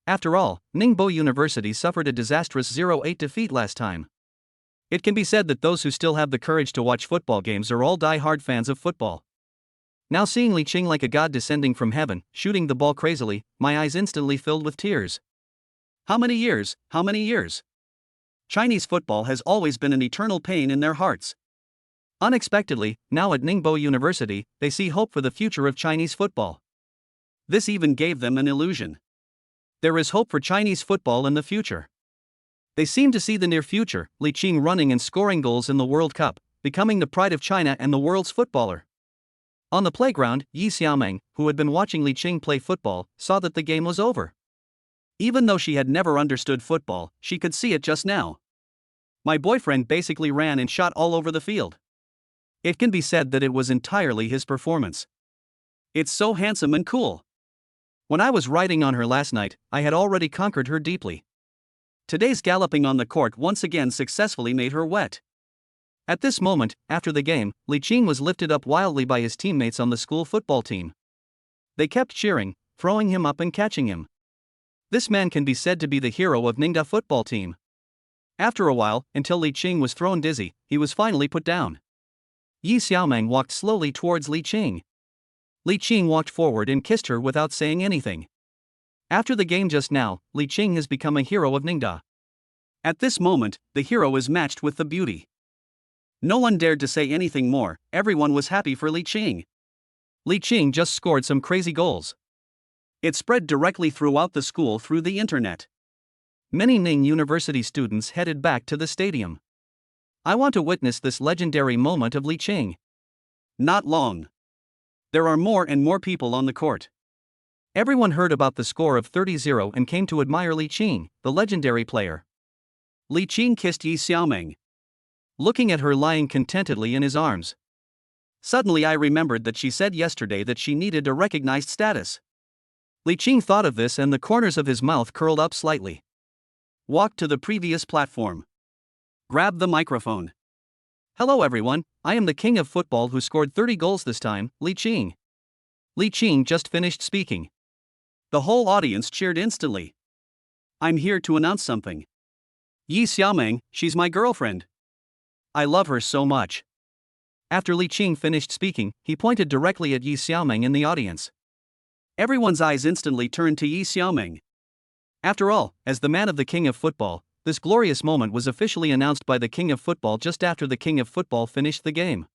After all, Ningbo University suffered a disastrous 0-8 defeat last time. It can be said that those who still have the courage to watch football games are all die-hard fans of football. Now seeing Li Qing like a god descending from heaven, shooting the ball crazily, my eyes instantly filled with tears. How many years, how many years? Chinese football has always been an eternal pain in their hearts. Unexpectedly, now at Ningbo University, they see hope for the future of Chinese football. This even gave them an illusion. There is hope for Chinese football in the future. They seem to see the near future, Li Qing running and scoring goals in the World Cup, becoming the pride of China and the world's footballer. On the playground, Yi Xiaomeng, who had been watching Li Qing play football, saw that the game was over. Even though she had never understood football, she could see it just now. My boyfriend basically ran and shot all over the field. It can be said that it was entirely his performance. It's so handsome and cool. When I was riding on her last night, I had already conquered her deeply. Today's galloping on the court once again successfully made her wet. At this moment, after the game, Li Qing was lifted up wildly by his teammates on the school football team. They kept cheering, throwing him up and catching him. This man can be said to be the hero of Ningda football team. After a while, until Li Qing was thrown dizzy, he was finally put down. Yi Xiaomeng walked slowly towards Li Qing. Li Qing walked forward and kissed her without saying anything. After the game just now, Li Qing has become a hero of Ningda. At this moment, the hero is matched with the beauty. No one dared to say anything more, everyone was happy for Li Qing. Li Qing just scored some crazy goals. It spread directly throughout the school through the internet. Many Ning University students headed back to the stadium. I want to witness this legendary moment of Li Qing. Not long. There are more and more people on the court. Everyone heard about the score of 30-0 and came to admire Li Qing, the legendary player. Li Qing kissed Yi Xiaoming, looking at her lying contentedly in his arms. Suddenly I remembered that she said yesterday that she needed a recognized status. Li Qing thought of this and the corners of his mouth curled up slightly. Walked to the previous platform. Grabbed the microphone. Hello everyone, I am the king of football who scored 30 goals this time, Li Qing. Li Qing just finished speaking. The whole audience cheered instantly. I'm here to announce something. Yi Xiaoming, she's my girlfriend. I love her so much. After Li Qing finished speaking, he pointed directly at Yi Xiaoming in the audience. Everyone's eyes instantly turned to Yi Xiaoming. After all, as the man of the king of football, this glorious moment was officially announced by the king of football just after the king of football finished the game.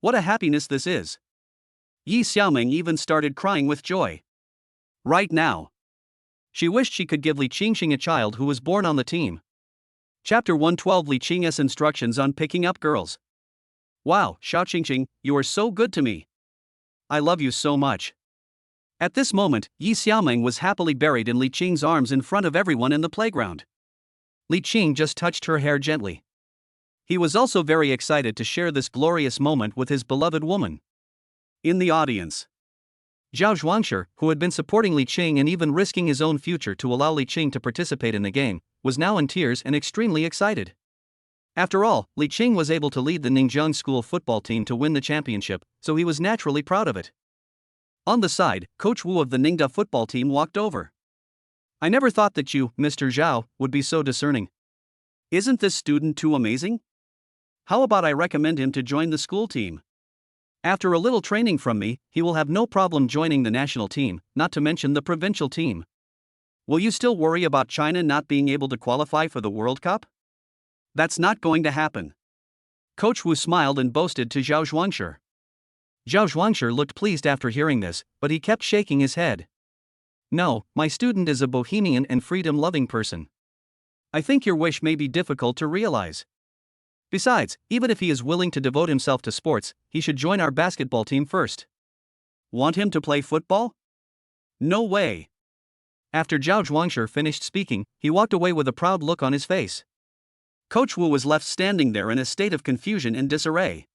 What a happiness this is. Yi Xiaoming even started crying with joy. Right now. She wished she could give Li Qingxing a child who was born on the team. Chapter 112 Li Qing's instructions on picking up girls. Wow, Xiaushi, you are so good to me. I love you so much. At this moment, Yi Xiaoming was happily buried in Li Qing's arms in front of everyone in the playground. Li Qing just touched her hair gently. He was also very excited to share this glorious moment with his beloved woman. In the audience, Zhao Zhuangshi, who had been supporting Li Qing and even risking his own future to allow Li Qing to participate in the game, was now in tears and extremely excited. After all, Li Qing was able to lead the Ningjiang school football team to win the championship, so he was naturally proud of it. On the side, Coach Wu of the Ningda football team walked over. I never thought that you, Mr. Zhao, would be so discerning. Isn't this student too amazing? How about I recommend him to join the school team? After a little training from me, he will have no problem joining the national team, not to mention the provincial team. Will you still worry about China not being able to qualify for the World Cup? That's not going to happen. Coach Wu smiled and boasted to Zhao Zhuangshi. Zhao Zhuangshi looked pleased after hearing this, but he kept shaking his head. No, my student is a bohemian and freedom-loving person. I think your wish may be difficult to realize. Besides, even if he is willing to devote himself to sports, he should join our basketball team first. Want him to play football? No way. After Zhao Zhuangshi finished speaking, he walked away with a proud look on his face. Coach Wu was left standing there in a state of confusion and disarray.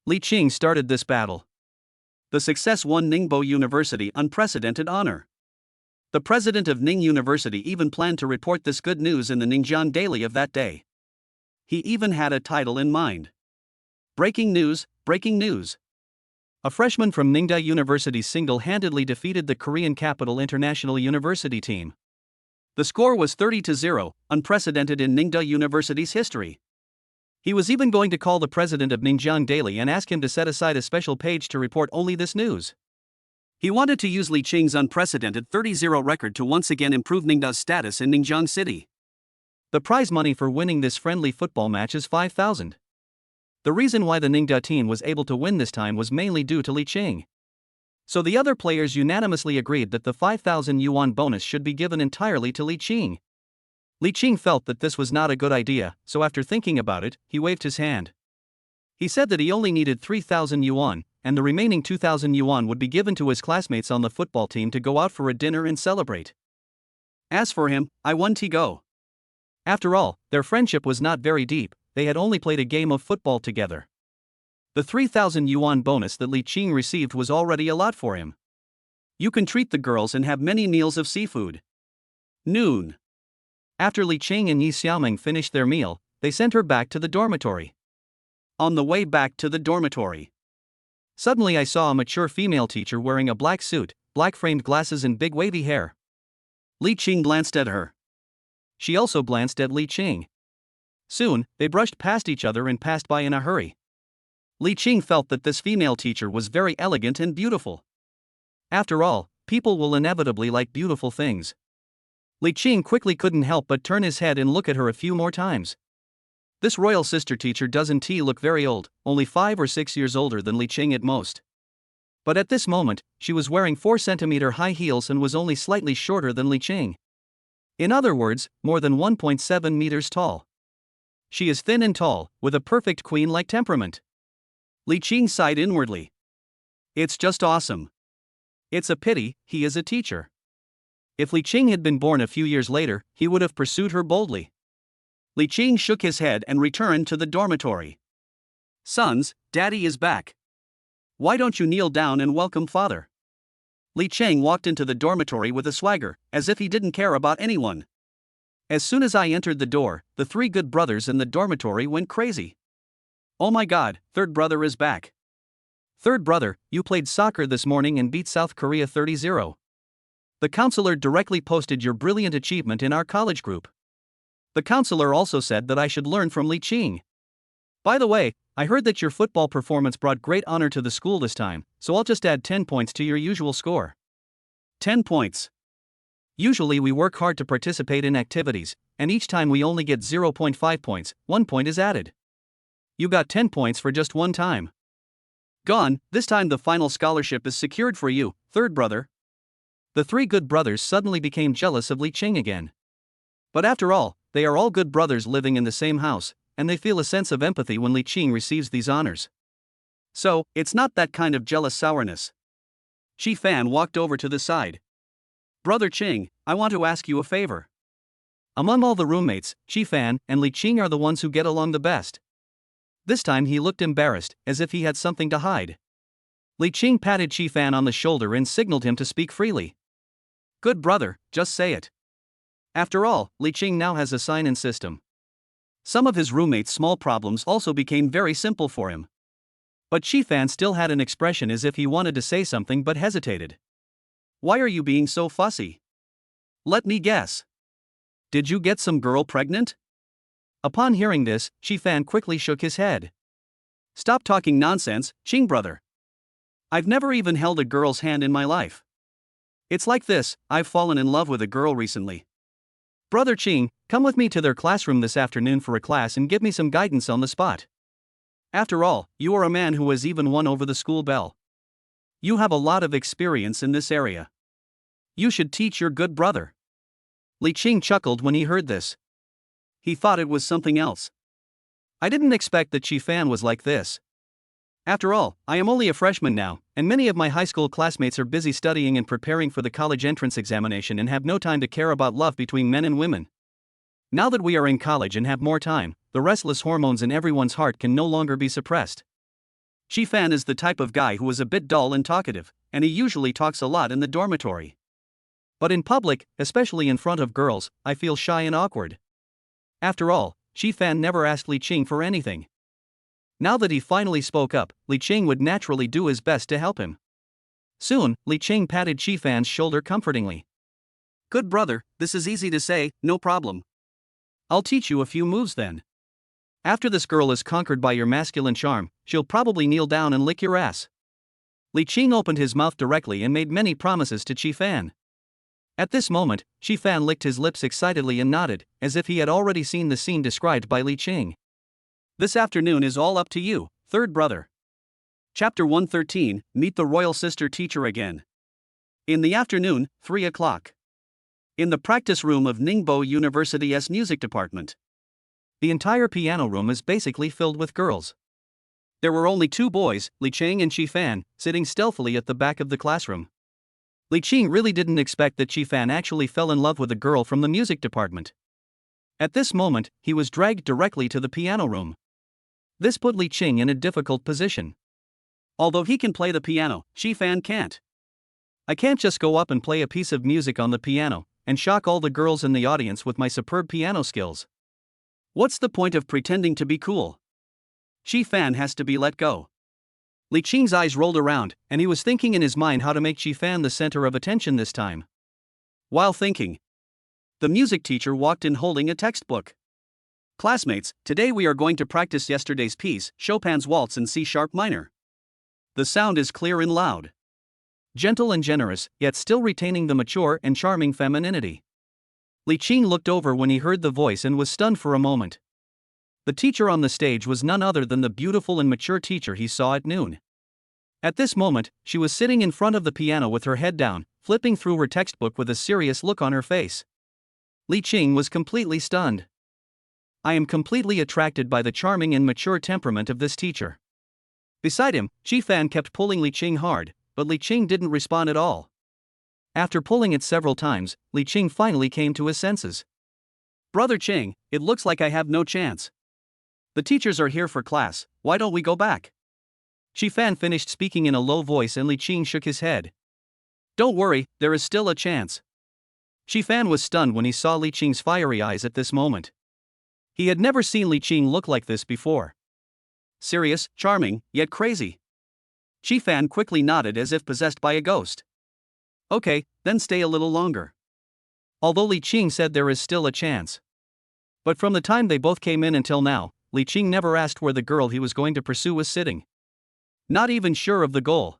Li Qing started this battle. The success won Ningbo University unprecedented honor. The president of Ning University even planned to report this good news in the Ningjiang Daily of that day. He even had a title in mind. Breaking news, breaking news. A freshman from Ningda University single-handedly defeated the Korean Capital International University team. The score was 30-0, unprecedented in Ningda University's history. He was even going to call the president of Ningjiang Daily and ask him to set aside a special page to report only this news. He wanted to use Li Qing's unprecedented 30-0 record to once again improve Ningda's status in Ningjiang City. The prize money for winning this friendly football match is 5,000. The reason why the Ningda team was able to win this time was mainly due to Li Qing. So the other players unanimously agreed that the 5,000 yuan bonus should be given entirely to Li Qing. Li Qing felt that this was not a good idea, so after thinking about it, he waved his hand. He said that he only needed 3,000 yuan, and the remaining 2,000 yuan would be given to his classmates on the football team to go out for a dinner and celebrate. As for him, I want to go. After all, their friendship was not very deep, they had only played a game of football together. The 3,000 yuan bonus that Li Qing received was already a lot for him. You can treat the girls and have many meals of seafood. Noon. After Li Qing and Yi Xiaoming finished their meal, they sent her back to the dormitory. On the way back to the dormitory, suddenly I saw a mature female teacher wearing a black suit, black framed glasses and big wavy hair. Li Qing glanced at her. She also glanced at Li Qing. Soon, they brushed past each other and passed by in a hurry. Li Qing felt that this female teacher was very elegant and beautiful. After all, people will inevitably like beautiful things. Li Qing quickly couldn't help but turn his head and look at her a few more times. This royal sister teacher doesn't look very old, only 5 or 6 years older than Li Qing at most. But at this moment, she was wearing 4-centimeter high heels and was only slightly shorter than Li Qing. In other words, more than 1.7 meters tall. She is thin and tall, with a perfect queen-like temperament. Li Qing sighed inwardly. It's just awesome. It's a pity he is a teacher. If Li Qing had been born a few years later, he would have pursued her boldly. Li Qing shook his head and returned to the dormitory. Sons, Daddy is back. Why don't you kneel down and welcome Father? Li Qing walked into the dormitory with a swagger, as if he didn't care about anyone. As soon as I entered the door, the 3 good brothers in the dormitory went crazy. Oh my god, third brother is back. Third brother, you played soccer this morning and beat South Korea 30-0. The counselor directly posted your brilliant achievement in our college group. The counselor also said that I should learn from Li Qing. By the way, I heard that your football performance brought great honor to the school this time, so I'll just add 10 points to your usual score. 10 points. Usually we work hard to participate in activities, and each time we only get 0.5 points, 1 point is added. You got 10 points for just one time. Gone, this time the final scholarship is secured for you, third brother. The 3 good brothers suddenly became jealous of Li Qing again. But after all, they are all good brothers living in the same house, and they feel a sense of empathy when Li Qing receives these honors. So, it's not that kind of jealous sourness. Qi Fan walked over to the side. Brother Qing, I want to ask you a favor. Among all the roommates, Qi Fan and Li Qing are the ones who get along the best. This time he looked embarrassed, as if he had something to hide. Li Qing patted Qi Fan on the shoulder and signaled him to speak freely. Good brother, just say it. After all, Li Qing now has a sign-in system. Some of his roommates' small problems also became very simple for him. But Qi Fan still had an expression as if he wanted to say something but hesitated. Why are you being so fussy? Let me guess. Did you get some girl pregnant? Upon hearing this, Qi Fan quickly shook his head. Stop talking nonsense, Qing brother. I've never even held a girl's hand in my life. It's like this, I've fallen in love with a girl recently. Brother Qing, come with me to their classroom this afternoon for a class and give me some guidance on the spot. After all, you are a man who has even won over the school belle. You have a lot of experience in this area. You should teach your good brother. Li Qing chuckled when he heard this. He thought it was something else. I didn't expect that Qi Fan was like this. After all, I am only a freshman now, and many of my high school classmates are busy studying and preparing for the college entrance examination and have no time to care about love between men and women. Now that we are in college and have more time, the restless hormones in everyone's heart can no longer be suppressed. Qi Fan is the type of guy who is a bit dull and talkative, and he usually talks a lot in the dormitory. But in public, especially in front of girls, I feel shy and awkward. After all, Qi Fan never asked Li Qing for anything. Now that he finally spoke up, Li Qing would naturally do his best to help him. Soon, Li Qing patted Qi Fan's shoulder comfortingly. Good brother, this is easy to say, no problem. I'll teach you a few moves then. After this girl is conquered by your masculine charm, she'll probably kneel down and lick your ass. Li Qing opened his mouth directly and made many promises to Qi Fan. At this moment, Qi Fan licked his lips excitedly and nodded, as if he had already seen the scene described by Li Qing. This afternoon is all up to you, third brother. Chapter 113, Meet the Royal Sister Teacher Again. In the afternoon, 3 o'clock. In the practice room of Ningbo University's music department. The entire piano room is basically filled with girls. There were only 2 boys, Li Qing and Qi Fan, sitting stealthily at the back of the classroom. Li Qing really didn't expect that Qi Fan actually fell in love with a girl from the music department. At this moment, he was dragged directly to the piano room. This put Li Qing in a difficult position. Although he can play the piano, Qi Fan can't. I can't just go up and play a piece of music on the piano and shock all the girls in the audience with my superb piano skills. What's the point of pretending to be cool? Qi Fan has to be let go. Li Qing's eyes rolled around, and he was thinking in his mind how to make Qi Fan the center of attention this time. While thinking, the music teacher walked in holding a textbook. Classmates, today we are going to practice yesterday's piece, Chopin's Waltz in C# minor. The sound is clear and loud. gentle and generous, yet still retaining the mature and charming femininity. Li Qing looked over when he heard the voice and was stunned for a moment. The teacher on the stage was none other than the beautiful and mature teacher he saw at noon. At this moment, she was sitting in front of the piano with her head down, flipping through her textbook with a serious look on her face. Li Qing was completely stunned. I am completely attracted by the charming and mature temperament of this teacher. Beside him, Chi Fan kept pulling Li Qing hard, but Li Qing didn't respond at all. After pulling it several times, Li Qing finally came to his senses. Brother Qing, it looks like I have no chance. The teachers are here for class, why don't we go back? Chi Fan finished speaking in a low voice and Li Qing shook his head. Don't worry, there is still a chance. Chi Fan was stunned when he saw Li Qing's fiery eyes at this moment. He had never seen Li Qing look like this before. Serious, charming, yet crazy. Chi Fan quickly nodded as if possessed by a ghost. Okay, then stay a little longer. Although Li Qing said there is still a chance. But from the time they both came in until now, Li Qing never asked where the girl he was going to pursue was sitting. Not even sure of the goal.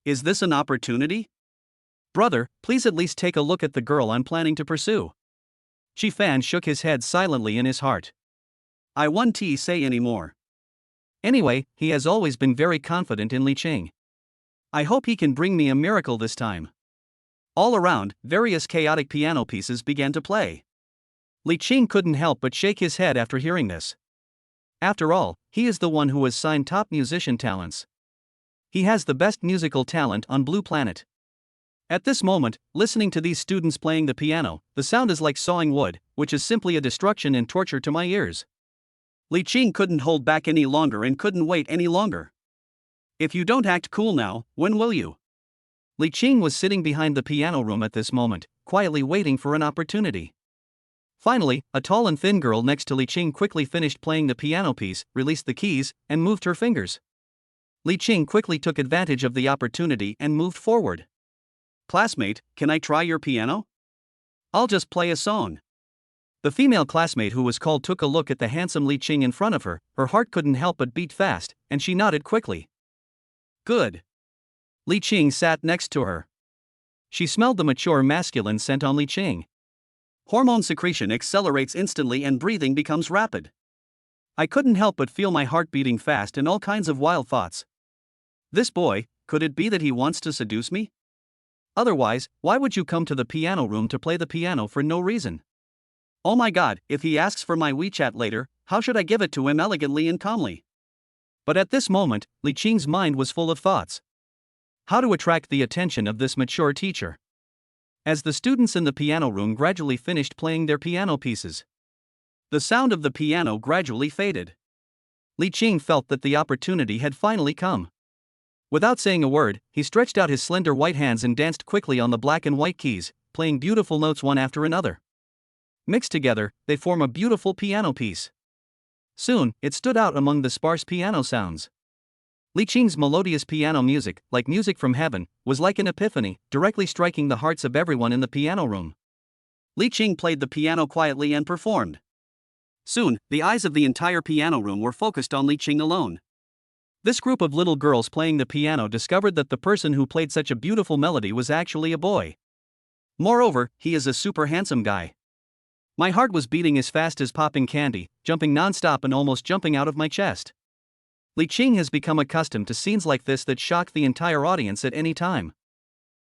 Is this an opportunity? Brother, please at least take a look at the girl I'm planning to pursue. Chi Fan shook his head silently in his heart. I won't say anymore. Anyway, he has always been very confident in Li Qing. I hope he can bring me a miracle this time. All around, various chaotic piano pieces began to play. Li Qing couldn't help but shake his head after hearing this. After all, he is the one who was signed top musician talents. He has the best musical talent on Blue Planet. At this moment, listening to these students playing the piano, the sound is like sawing wood, which is simply a destruction and torture to my ears. Li Qing couldn't hold back any longer and couldn't wait any longer. If you don't act cool now, when will you? Li Qing was sitting behind the piano room at this moment, quietly waiting for an opportunity. Finally, a tall and thin girl next to Li Qing quickly finished playing the piano piece, released the keys, and moved her fingers. Li Qing quickly took advantage of the opportunity and moved forward. Classmate, can I try your piano? I'll just play a song. The female classmate who was called took a look at the handsome Li Qing in front of her, her heart couldn't help but beat fast, and she nodded quickly. Good. Li Qing sat next to her. She smelled the mature masculine scent on Li Qing. Hormone secretion accelerates instantly and breathing becomes rapid. I couldn't help but feel my heart beating fast and all kinds of wild thoughts. This boy, could it be that he wants to seduce me? Otherwise, why would you come to the piano room to play the piano for no reason? Oh my god, if he asks for my WeChat later, how should I give it to him elegantly and calmly? But at this moment, Li Qing's mind was full of thoughts. How to attract the attention of this mature teacher? As the students in the piano room gradually finished playing their piano pieces, the sound of the piano gradually faded. Li Qing felt that the opportunity had finally come. Without saying a word, he stretched out his slender white hands and danced quickly on the black and white keys, playing beautiful notes one after another. Mixed together, they form a beautiful piano piece. Soon, it stood out among the sparse piano sounds. Li Qing's melodious piano music, like music from heaven, was like an epiphany, directly striking the hearts of everyone in the piano room. Li Qing played the piano quietly and performed. Soon, the eyes of the entire piano room were focused on Li Qing alone. This group of little girls playing the piano discovered that the person who played such a beautiful melody was actually a boy. Moreover, he is a super handsome guy. My heart was beating as fast as popping candy, jumping non-stop and almost jumping out of my chest. Li Qing has become accustomed to scenes like this that shock the entire audience at any time.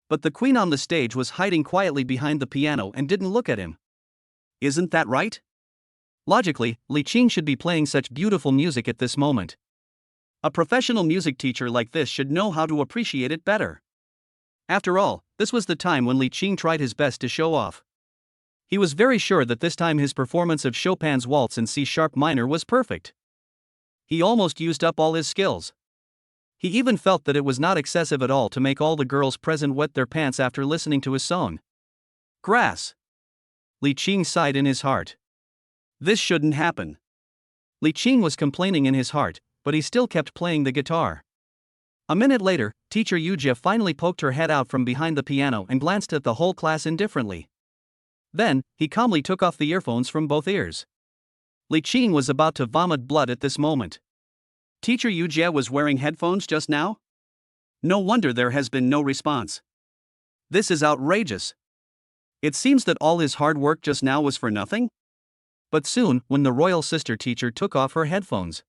But the queen on the stage was hiding quietly behind the piano and didn't look at him. Isn't that right? Logically, Li Qing should be playing such beautiful music at this moment. A professional music teacher like this should know how to appreciate it better. After all, this was the time when Li Qing tried his best to show off. He was very sure that this time his performance of Chopin's waltz in C-sharp minor was perfect. He almost used up all his skills. He even felt that it was not excessive at all to make all the girls present wet their pants after listening to his song. Grass. Li Qing sighed in his heart. This shouldn't happen. Li Qing was complaining in his heart, but he still kept playing the guitar. A minute later, teacher Yujia finally poked her head out from behind the piano and glanced at the whole class indifferently. Then, he calmly took off the earphones from both ears. Li Qing was about to vomit blood at this moment. Teacher Yujia was wearing headphones just now? No wonder there has been no response. This is outrageous. It seems that all his hard work just now was for nothing? But soon, when the royal sister teacher took off her headphones,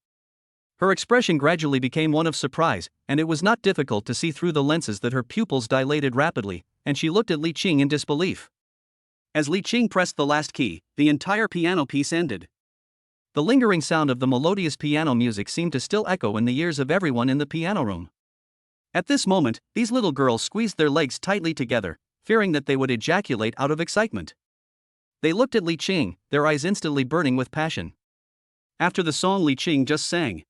her expression gradually became one of surprise, and it was not difficult to see through the lenses that her pupils dilated rapidly, and she looked at Li Qing in disbelief. As Li Qing pressed the last key, the entire piano piece ended. The lingering sound of the melodious piano music seemed to still echo in the ears of everyone in the piano room. At this moment, these little girls squeezed their legs tightly together, fearing that they would ejaculate out of excitement. They looked at Li Qing, their eyes instantly burning with passion. After the song Li Qing just sang,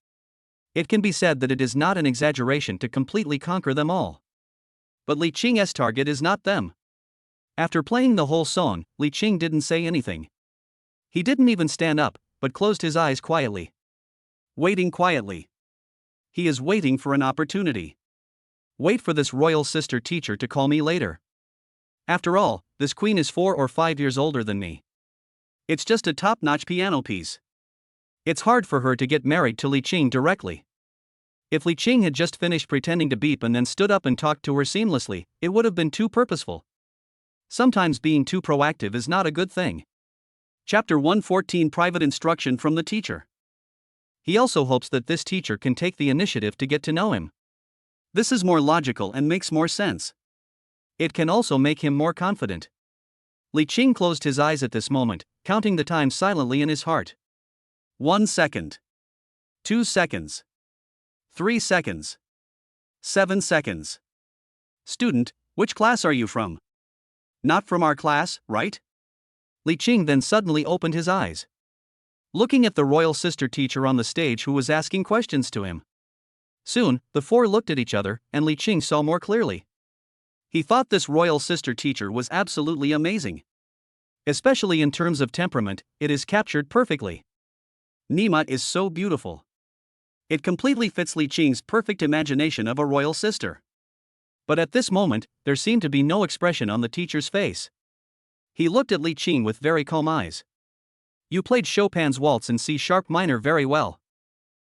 it can be said that it is not an exaggeration to completely conquer them all. But Li Qing's target is not them. After playing the whole song, Li Qing didn't say anything. He didn't even stand up, but closed his eyes quietly. Waiting quietly. He is waiting for an opportunity. Wait for this royal sister teacher to call me later. After all, this queen is 4 or 5 years older than me. It's just a top-notch piano piece. It's hard for her to get married to Li Qing directly. If Li Qing had just finished pretending to beep and then stood up and talked to her seamlessly, it would have been too purposeful. Sometimes being too proactive is not a good thing. Chapter 114 Private Instruction from the Teacher. He also hopes that this teacher can take the initiative to get to know him. This is more logical and makes more sense. It can also make him more confident. Li Qing closed his eyes at this moment, counting the time silently in his heart. 1 second. 2 seconds. 3 seconds. 7 seconds. Student, which class are you from? Not from our class, right? Li Qing then suddenly opened his eyes, looking at the royal sister teacher on the stage who was asking questions to him. Soon, the four looked at each other, and Li Qing saw more clearly. He thought this royal sister teacher was absolutely amazing. Especially in terms of temperament, it is captured perfectly. Nima is so beautiful. It completely fits Li Qing's perfect imagination of a royal sister. But at this moment, there seemed to be no expression on the teacher's face. He looked at Li Qing with very calm eyes. You played Chopin's waltz in C# minor very well.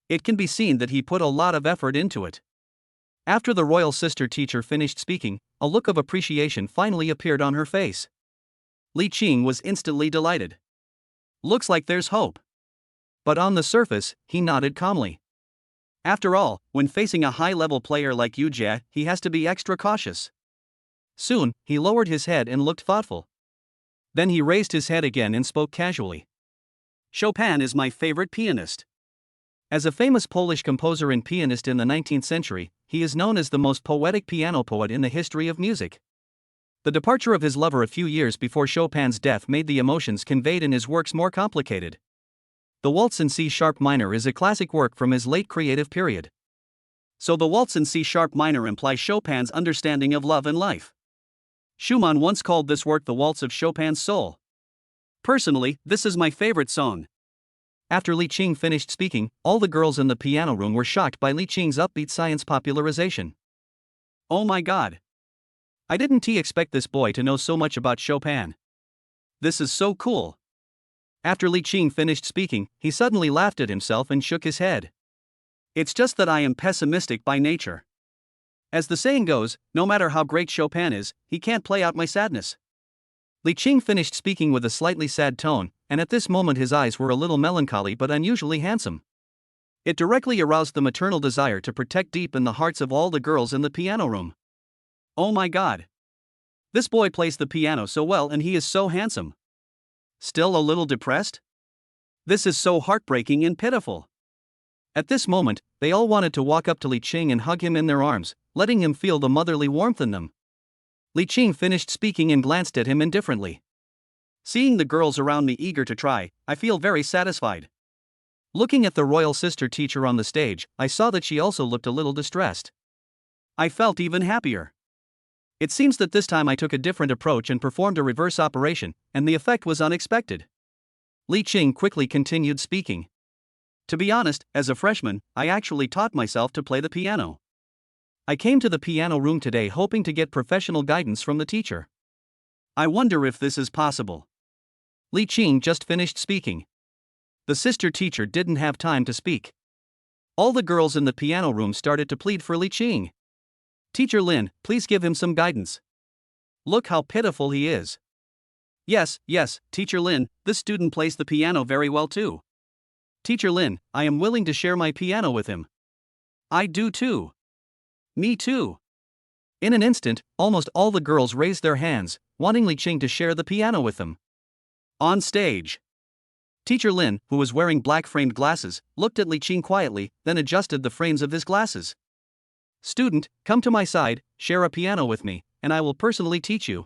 It can be seen that he put a lot of effort into it. After the royal sister teacher finished speaking, a look of appreciation finally appeared on her face. Li Qing was instantly delighted. Looks like there's hope. But on the surface, he nodded calmly. After all, when facing a high-level player like Yu Jie, he has to be extra cautious. Soon, he lowered his head and looked thoughtful. Then he raised his head again and spoke casually. Chopin is my favorite pianist. As a famous Polish composer and pianist in the 19th century, he is known as the most poetic piano poet in the history of music. The departure of his lover a few years before Chopin's death made the emotions conveyed in his works more complicated. The Waltz in C# minor is a classic work from his late creative period. So the Waltz in C# minor implies Chopin's understanding of love and life. Schumann once called this work the Waltz of Chopin's soul. Personally, this is my favorite song. After Li Qing finished speaking, all the girls in the piano room were shocked by Li Qing's upbeat science popularization. Oh my god. I didn't expect this boy to know so much about Chopin. This is so cool. After Li Qing finished speaking, he suddenly laughed at himself and shook his head. It's just that I am pessimistic by nature. As the saying goes, no matter how great Chopin is, he can't play out my sadness. Li Qing finished speaking with a slightly sad tone, and at this moment his eyes were a little melancholy but unusually handsome. It directly aroused the maternal desire to protect deep in the hearts of all the girls in the piano room. Oh my god. This boy plays the piano so well and he is so handsome. Still a little depressed? This is so heartbreaking and pitiful. At this moment, they all wanted to walk up to Li Qing and hug him in their arms, letting him feel the motherly warmth in them. Li Qing finished speaking and glanced at him indifferently. Seeing the girls around me eager to try, I feel very satisfied. Looking at the royal sister teacher on the stage, I saw that she also looked a little distressed. I felt even happier. It seems that this time I took a different approach and performed a reverse operation, and the effect was unexpected. Li Qing quickly continued speaking. To be honest, as a freshman, I actually taught myself to play the piano. I came to the piano room today hoping to get professional guidance from the teacher. I wonder if this is possible. Li Qing just finished speaking. The sister teacher didn't have time to speak. All the girls in the piano room started to plead for Li Qing. Teacher Lin, please give him some guidance. Look how pitiful he is. Yes, Teacher Lin, this student plays the piano very well too. Teacher Lin, I am willing to share my piano with him. I do too. Me too. In an instant, almost all the girls raised their hands, wanting Li Qing to share the piano with them. On stage, Teacher Lin, who was wearing black framed glasses, looked at Li Qing quietly, then adjusted the frames of his glasses. Student, come to my side, share a piano with me, and I will personally teach you.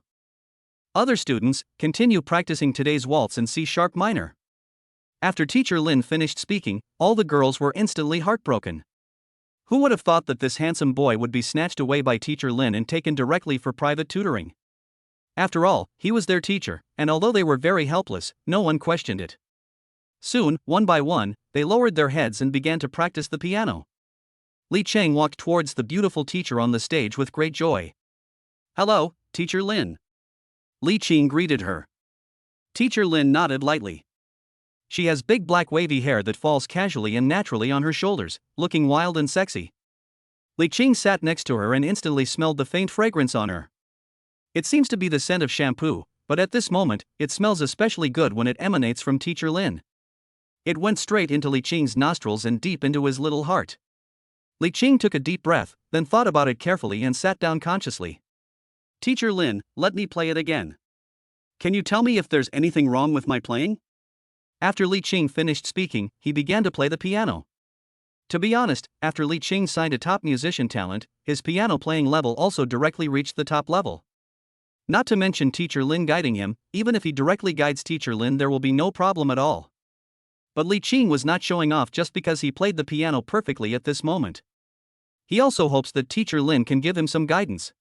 Other students, continue practicing today's waltz in C sharp minor. After Teacher Lin finished speaking, all the girls were instantly heartbroken. Who would have thought that this handsome boy would be snatched away by Teacher Lin and taken directly for private tutoring? After all, he was their teacher, and although they were very helpless, no one questioned it. Soon, one by one, they lowered their heads and began to practice the piano. Li Qing walked towards the beautiful teacher on the stage with great joy. Hello, Teacher Lin. Li Qing greeted her. Teacher Lin nodded lightly. She has big black wavy hair that falls casually and naturally on her shoulders, looking wild and sexy. Li Qing sat next to her and instantly smelled the faint fragrance on her. It seems to be the scent of shampoo, but at this moment, it smells especially good when it emanates from Teacher Lin. It went straight into Li Qing's nostrils and deep into his little heart. Li Qing took a deep breath, then thought about it carefully and sat down consciously. Teacher Lin, let me play it again. Can you tell me if there's anything wrong with my playing? After Li Qing finished speaking, he began to play the piano. To be honest, after Li Qing signed a top musician talent, his piano playing level also directly reached the top level. Not to mention Teacher Lin guiding him, even if he directly guides Teacher Lin there will be no problem at all. But Li Qing was not showing off just because he played the piano perfectly at this moment. He also hopes that Teacher Lin can give him some guidance.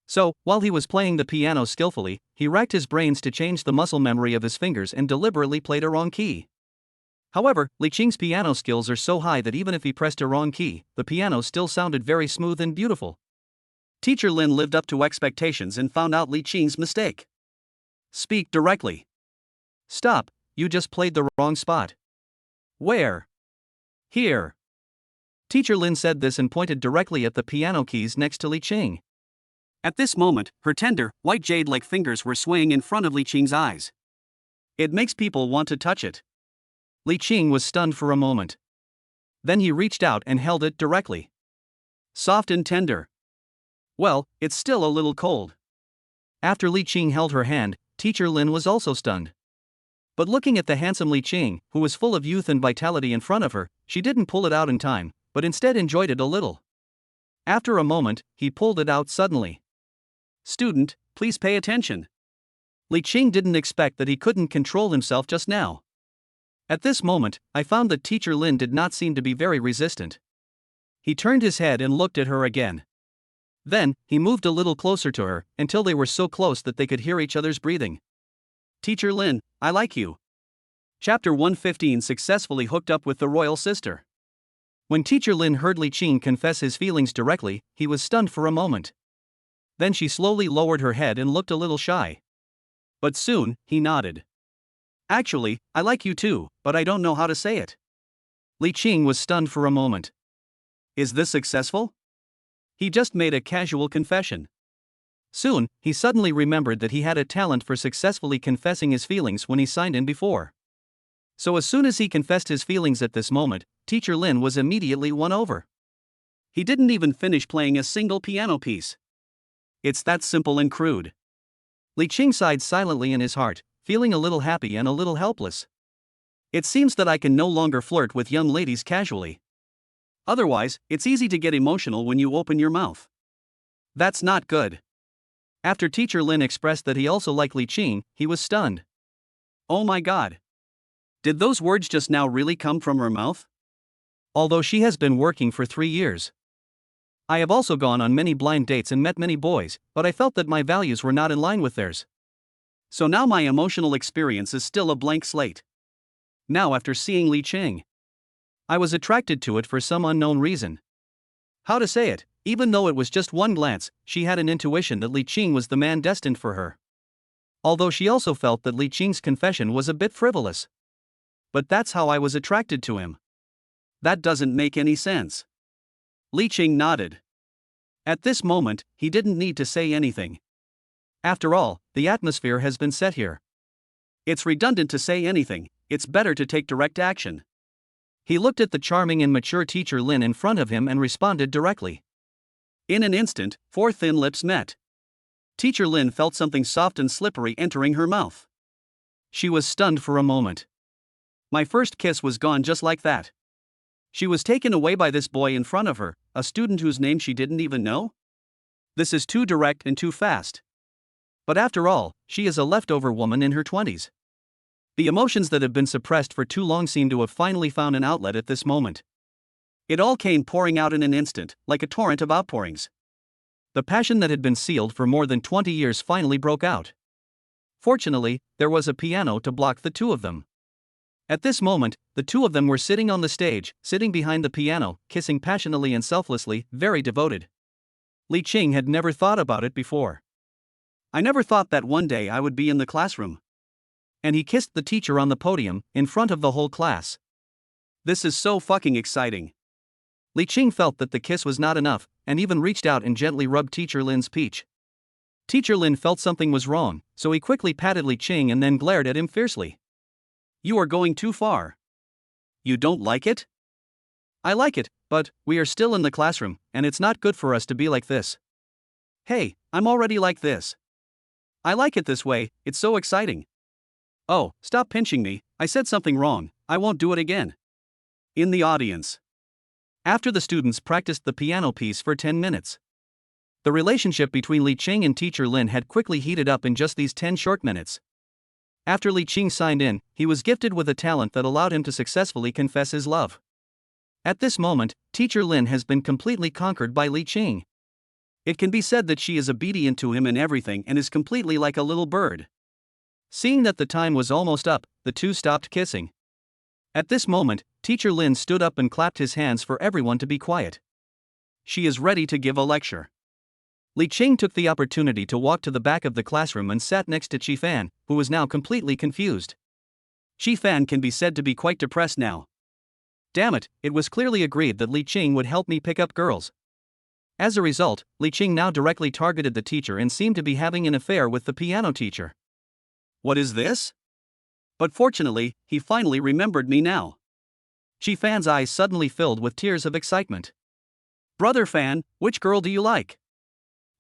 So, while he was playing the piano skillfully, he racked his brains to change the muscle memory of his fingers and deliberately played a wrong key. However, Li Qing's piano skills are so high that even if he pressed a wrong key, the piano still sounded very smooth and beautiful. Teacher Lin lived up to expectations and found out Li Qing's mistake. Speak directly. Stop, you just played the wrong spot. Where? Here. Teacher Lin said this and pointed directly at the piano keys next to Li Qing. At this moment, her tender, white jade-like fingers were swaying in front of Li Qing's eyes. It makes people want to touch it. Li Qing was stunned for a moment. Then he reached out and held it directly. Soft and tender. Well, it's still a little cold. After Li Qing held her hand, Teacher Lin was also stunned. But looking at the handsome Li Qing, who was full of youth and vitality in front of her, she didn't pull it out in time, but instead enjoyed it a little. After a moment, he pulled it out suddenly. Student, please pay attention. Li Qing didn't expect that he couldn't control himself just now. At this moment, I found that Teacher Lin did not seem to be very resistant. He turned his head and looked at her again. Then, he moved a little closer to her, until they were so close that they could hear each other's breathing. Teacher Lin, I like you. Chapter 115 Successfully hooked up with the royal sister. When Teacher Lin heard Li Qing confess his feelings directly, he was stunned for a moment. Then she slowly lowered her head and looked a little shy. But soon, he nodded. Actually, I like you too, but I don't know how to say it. Li Qing was stunned for a moment. Is this successful? He just made a casual confession. Soon, he suddenly remembered that he had a talent for successfully confessing his feelings when he signed in before. So as soon as he confessed his feelings at this moment, Teacher Lin was immediately won over. He didn't even finish playing a single piano piece. It's that simple and crude. Li Qing sighed silently in his heart, feeling a little happy and a little helpless. It seems that I can no longer flirt with young ladies casually. Otherwise, it's easy to get emotional when you open your mouth. That's not good. After Teacher Lin expressed that he also liked Li Qing, he was stunned. Oh my god. Did those words just now really come from her mouth? Although she has been working for 3 years. I have also gone on many blind dates and met many boys, but I felt that my values were not in line with theirs. So now my emotional experience is still a blank slate. Now after seeing Li Qing, I was attracted to it for some unknown reason. How to say it, even though it was just one glance, she had an intuition that Li Qing was the man destined for her. Although she also felt that Li Qing's confession was a bit frivolous. But that's how I was attracted to him. That doesn't make any sense. Li Qing nodded. At this moment, he didn't need to say anything. After all, the atmosphere has been set here. It's redundant to say anything, it's better to take direct action. He looked at the charming and mature teacher Lin in front of him and responded directly. In an instant, four thin lips met. Teacher Lin felt something soft and slippery entering her mouth. She was stunned for a moment. My first kiss was gone just like that. She was taken away by this boy in front of her, a student whose name she didn't even know? This is too direct and too fast. But after all, she is a leftover woman in her 20s. The emotions that have been suppressed for too long seem to have finally found an outlet at this moment. It all came pouring out in an instant, like a torrent of outpourings. The passion that had been sealed for more than 20 years finally broke out. Fortunately, there was a piano to block the two of them. At this moment, the two of them were sitting on the stage, sitting behind the piano, kissing passionately and selflessly, very devoted. Li Qing had never thought about it before. I never thought that one day I would be in the classroom. And he kissed the teacher on the podium, in front of the whole class. This is so fucking exciting. Li Qing felt that the kiss was not enough, and even reached out and gently rubbed Teacher Lin's peach. Teacher Lin felt something was wrong, so he quickly patted Li Qing and then glared at him fiercely. You are going too far. You don't like it? I like it, but we are still in the classroom, and it's not good for us to be like this. Hey, I'm already like this. I like it this way, it's so exciting. Oh, stop pinching me, I said something wrong, I won't do it again. In the audience. After the students practiced the piano piece for 10 minutes. The relationship between Li Qing and Teacher Lin had quickly heated up in just these 10 short minutes. After Li Qing signed in, he was gifted with a talent that allowed him to successfully confess his love. At this moment, Teacher Lin has been completely conquered by Li Qing. It can be said that she is obedient to him in everything and is completely like a little bird. Seeing that the time was almost up, the two stopped kissing. At this moment, Teacher Lin stood up and clapped his hands for everyone to be quiet. She is ready to give a lecture. Li Qing took the opportunity to walk to the back of the classroom and sat next to Qi Fan, who was now completely confused. Qi Fan can be said to be quite depressed now. Damn it, it was clearly agreed that Li Qing would help me pick up girls. As a result, Li Qing now directly targeted the teacher and seemed to be having an affair with the piano teacher. What is this? But fortunately, he finally remembered me now. Qi Fan's eyes suddenly filled with tears of excitement. Brother Fan, which girl do you like?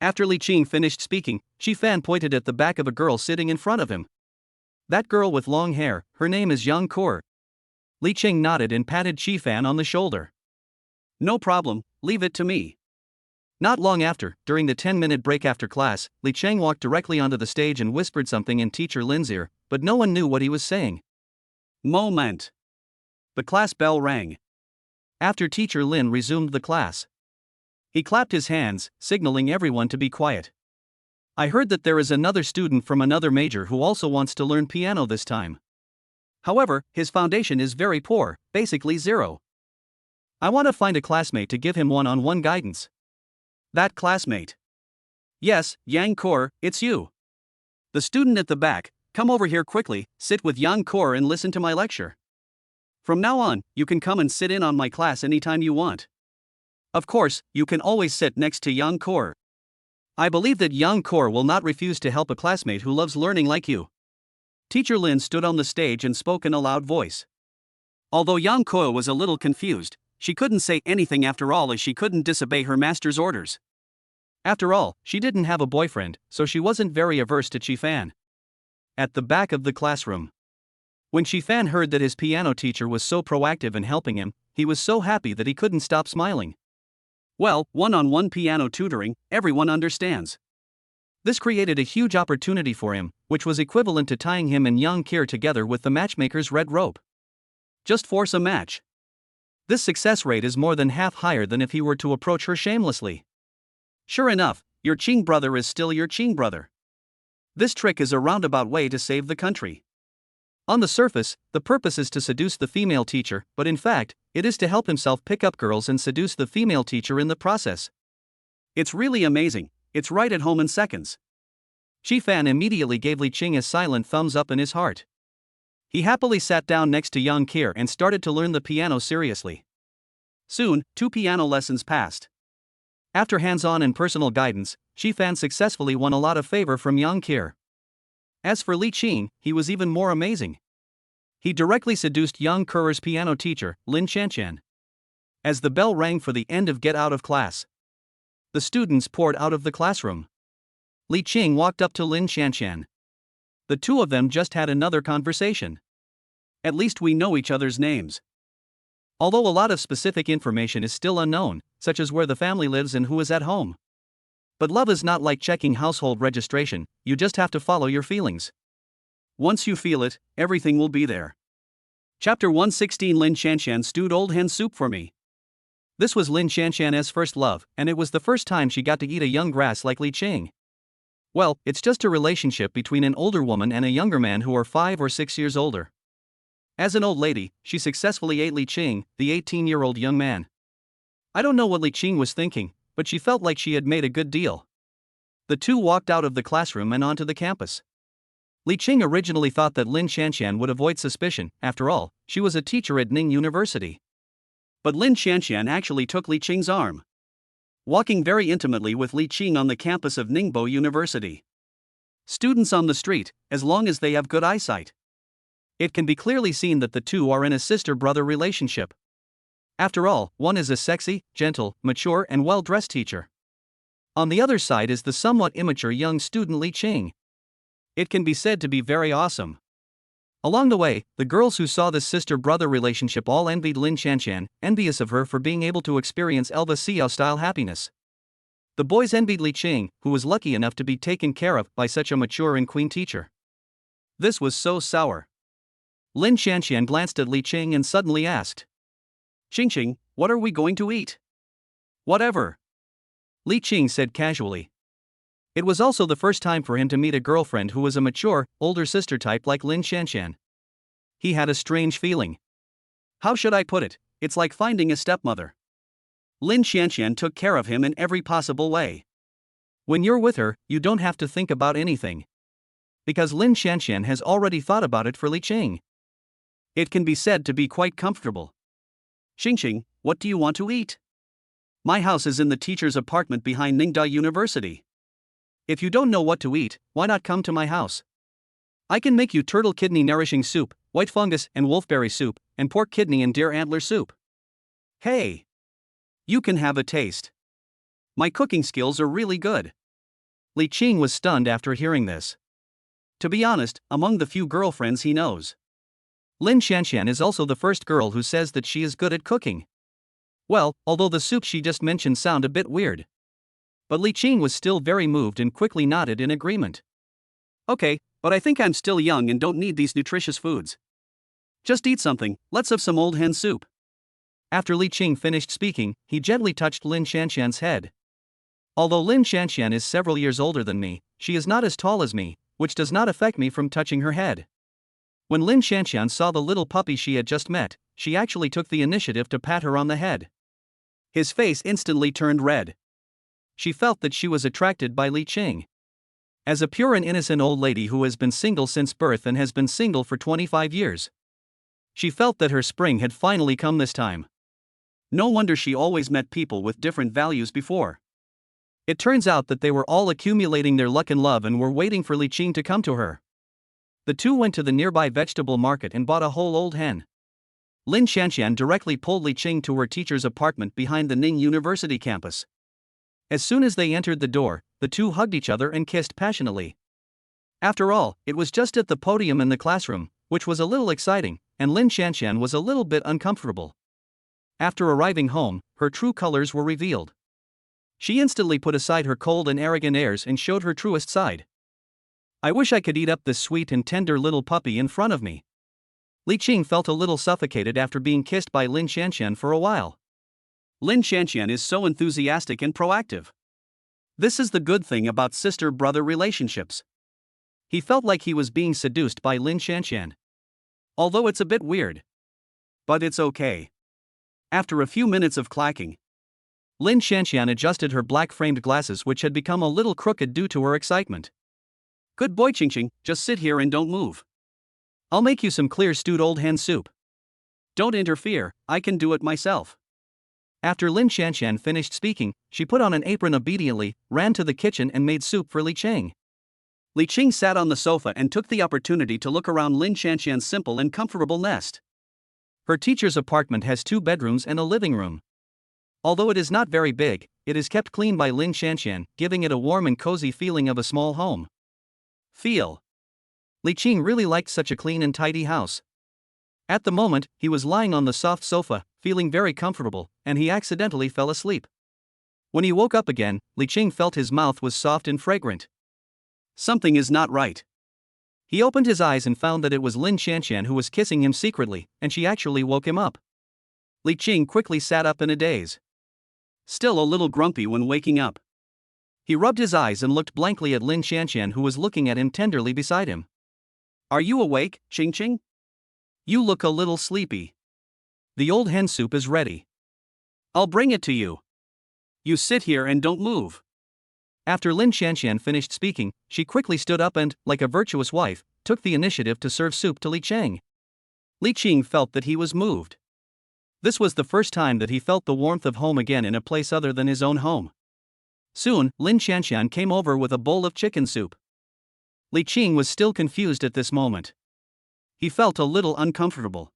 After Li Qing finished speaking, Qi Fan pointed at the back of a girl sitting in front of him. That girl with long hair, her name is Yang Kur. Li Qing nodded and patted Qi Fan on the shoulder. No problem, leave it to me. Not long after, during the 10-minute break after class, Li Qing walked directly onto the stage and whispered something in Teacher Lin's ear, but no one knew what he was saying. Moment. The class bell rang. After Teacher Lin resumed the class, he clapped his hands, signaling everyone to be quiet. I heard that there is another student from another major who also wants to learn piano this time. However, his foundation is very poor, basically zero. I want to find a classmate to give him one-on-one guidance. That classmate. Yes, Yang Kur, it's you. The student at the back, come over here quickly, sit with Yang Kur and listen to my lecture. From now on, you can come and sit in on my class anytime you want. Of course, you can always sit next to Yang Kur. I believe that Yang Kur will not refuse to help a classmate who loves learning like you. Teacher Lin stood on the stage and spoke in a loud voice. Although Yang Kur was a little confused, she couldn't say anything after all as she couldn't disobey her master's orders. After all, she didn't have a boyfriend, so she wasn't very averse to Qi Fan. At the back of the classroom. When Qi Fan heard that his piano teacher was so proactive in helping him, he was so happy that he couldn't stop smiling. Well, one-on-one piano tutoring, everyone understands. This created a huge opportunity for him, which was equivalent to tying him and Yang Kur together with the matchmaker's red rope. Just force a match. This success rate is more than half higher than if he were to approach her shamelessly. Sure enough, your Qing brother is still your Qing brother. This trick is a roundabout way to save the country. On the surface, the purpose is to seduce the female teacher, but in fact, it is to help himself pick up girls and seduce the female teacher in the process. It's really amazing, it's right at home in seconds. Qi Fan immediately gave Li Qing a silent thumbs up in his heart. He happily sat down next to Yang Kur and started to learn the piano seriously. Soon, 2 piano lessons passed. After hands-on and personal guidance, Shifan successfully won a lot of favor from Yang Qir. As for Li Qing, he was even more amazing. He directly seduced Yang Qir's piano teacher, Lin Shanshan. As the bell rang for the end of get out of class, the students poured out of the classroom. Li Qing walked up to Lin Shanshan. The two of them just had another conversation. At least we know each other's names. Although a lot of specific information is still unknown, such as where the family lives and who is at home. But love is not like checking household registration, you just have to follow your feelings. Once you feel it, everything will be there. Chapter 116. Lin Shanshan stewed old hen soup for me. This was Lin Shanshan's first love, and it was the first time she got to eat a young grass like Li Qing. Well, it's just a relationship between an older woman and a younger man who are 5 or 6 years older. As an old lady, she successfully ate Li Qing, the 18-year-old young man. I don't know what Li Qing was thinking, but she felt like she had made a good deal. The two walked out of the classroom and onto the campus. Li Qing originally thought that Lin Shanshan would avoid suspicion, after all, she was a teacher at Ning University. But Lin Shanshan actually took Li Qing's arm, walking very intimately with Li Qing on the campus of Ningbo University. Students on the street, as long as they have good eyesight, it can be clearly seen that the two are in a sister-brother relationship. After all, one is a sexy, gentle, mature and well-dressed teacher. On the other side is the somewhat immature young student Li Qing. It can be said to be very awesome. Along the way, the girls who saw this sister-brother relationship all envied Lin Shanshan, envious of her for being able to experience Elva Xiao-style happiness. The boys envied Li Qing, who was lucky enough to be taken care of by such a mature and queen teacher. This was so sour. Lin Shanshan glanced at Li Qing and suddenly asked, Qing, what are we going to eat? Whatever. Li Qing said casually. It was also the first time for him to meet a girlfriend who was a mature, older sister type like Lin Shanshan. He had a strange feeling. How should I put it? It's like finding a stepmother. Lin Shanshan took care of him in every possible way. When you're with her, you don't have to think about anything. Because Lin Shanshan has already thought about it for Li Qing. It can be said to be quite comfortable. Qing, what do you want to eat? My house is in the teacher's apartment behind Ningda University. If you don't know what to eat, why not come to my house? I can make you turtle kidney nourishing soup, white fungus and wolfberry soup, and pork kidney and deer antler soup. Hey! You can have a taste. My cooking skills are really good. Li Qing was stunned after hearing this. To be honest, among the few girlfriends he knows, Lin Shanshan is also the first girl who says that she is good at cooking. Well, although the soup she just mentioned sound a bit weird. But Li Qing was still very moved and quickly nodded in agreement. Okay, but I think I'm still young and don't need these nutritious foods. Just eat something, let's have some old hen soup. After Li Qing finished speaking, he gently touched Lin Shanshan's head. Although Lin Shanshan is several years older than me, she is not as tall as me, which does not affect me from touching her head. When Lin Shanshan saw the little puppy she had just met, she actually took the initiative to pat her on the head. His face instantly turned red. She felt that she was attracted by Li Qing. As a pure and innocent old lady who has been single since birth and has been single for 25 years, she felt that her spring had finally come this time. No wonder she always met people with different values before. It turns out that they were all accumulating their luck and love and were waiting for Li Qing to come to her. The two went to the nearby vegetable market and bought a whole old hen. Lin Shanshan directly pulled Li Qing to her teacher's apartment behind the Ning University campus. As soon as they entered the door, the two hugged each other and kissed passionately. After all, it was just at the podium in the classroom, which was a little exciting, and Lin Shanshan was a little bit uncomfortable. After arriving home, her true colors were revealed. She instantly put aside her cold and arrogant airs and showed her truest side. I wish I could eat up this sweet and tender little puppy in front of me. Li Qing felt a little suffocated after being kissed by Lin Shanshan for a while. Lin Shanshan is so enthusiastic and proactive. This is the good thing about sister-brother relationships. He felt like he was being seduced by Lin Shanshan. Although it's a bit weird. But it's okay. After a few minutes of clacking, Lin Shanshan adjusted her black-framed glasses which had become a little crooked due to her excitement. Good boy Qing, just sit here and don't move. I'll make you some clear stewed old hen soup. Don't interfere, I can do it myself. After Lin Xianshan finished speaking, she put on an apron obediently, ran to the kitchen and made soup for Li Qing. Li Qing sat on the sofa and took the opportunity to look around Lin Xianshan's simple and comfortable nest. Her teacher's apartment has 2 bedrooms and a living room. Although it is not very big, it is kept clean by Lin Xianshan, giving it a warm and cozy feeling of a small home. Li Qing really liked such a clean and tidy house. At the moment, he was lying on the soft sofa, feeling very comfortable, and he accidentally fell asleep. When he woke up again, Li Qing felt his mouth was soft and fragrant. Something is not right. He opened his eyes and found that it was Lin Xianshan who was kissing him secretly, and she actually woke him up. Li Qing quickly sat up in a daze. Still a little grumpy when waking up. He rubbed his eyes and looked blankly at Lin Xianshan, who was looking at him tenderly beside him. Are you awake, Qing? You look a little sleepy. The old hen soup is ready. I'll bring it to you. You sit here and don't move. After Lin Xianshan finished speaking, she quickly stood up and, like a virtuous wife, took the initiative to serve soup to Li Qing. Li Qing felt that he was moved. This was the first time that he felt the warmth of home again in a place other than his own home. Soon, Lin Xianshan came over with a bowl of chicken soup. Li Qing was still confused at this moment. He felt a little uncomfortable.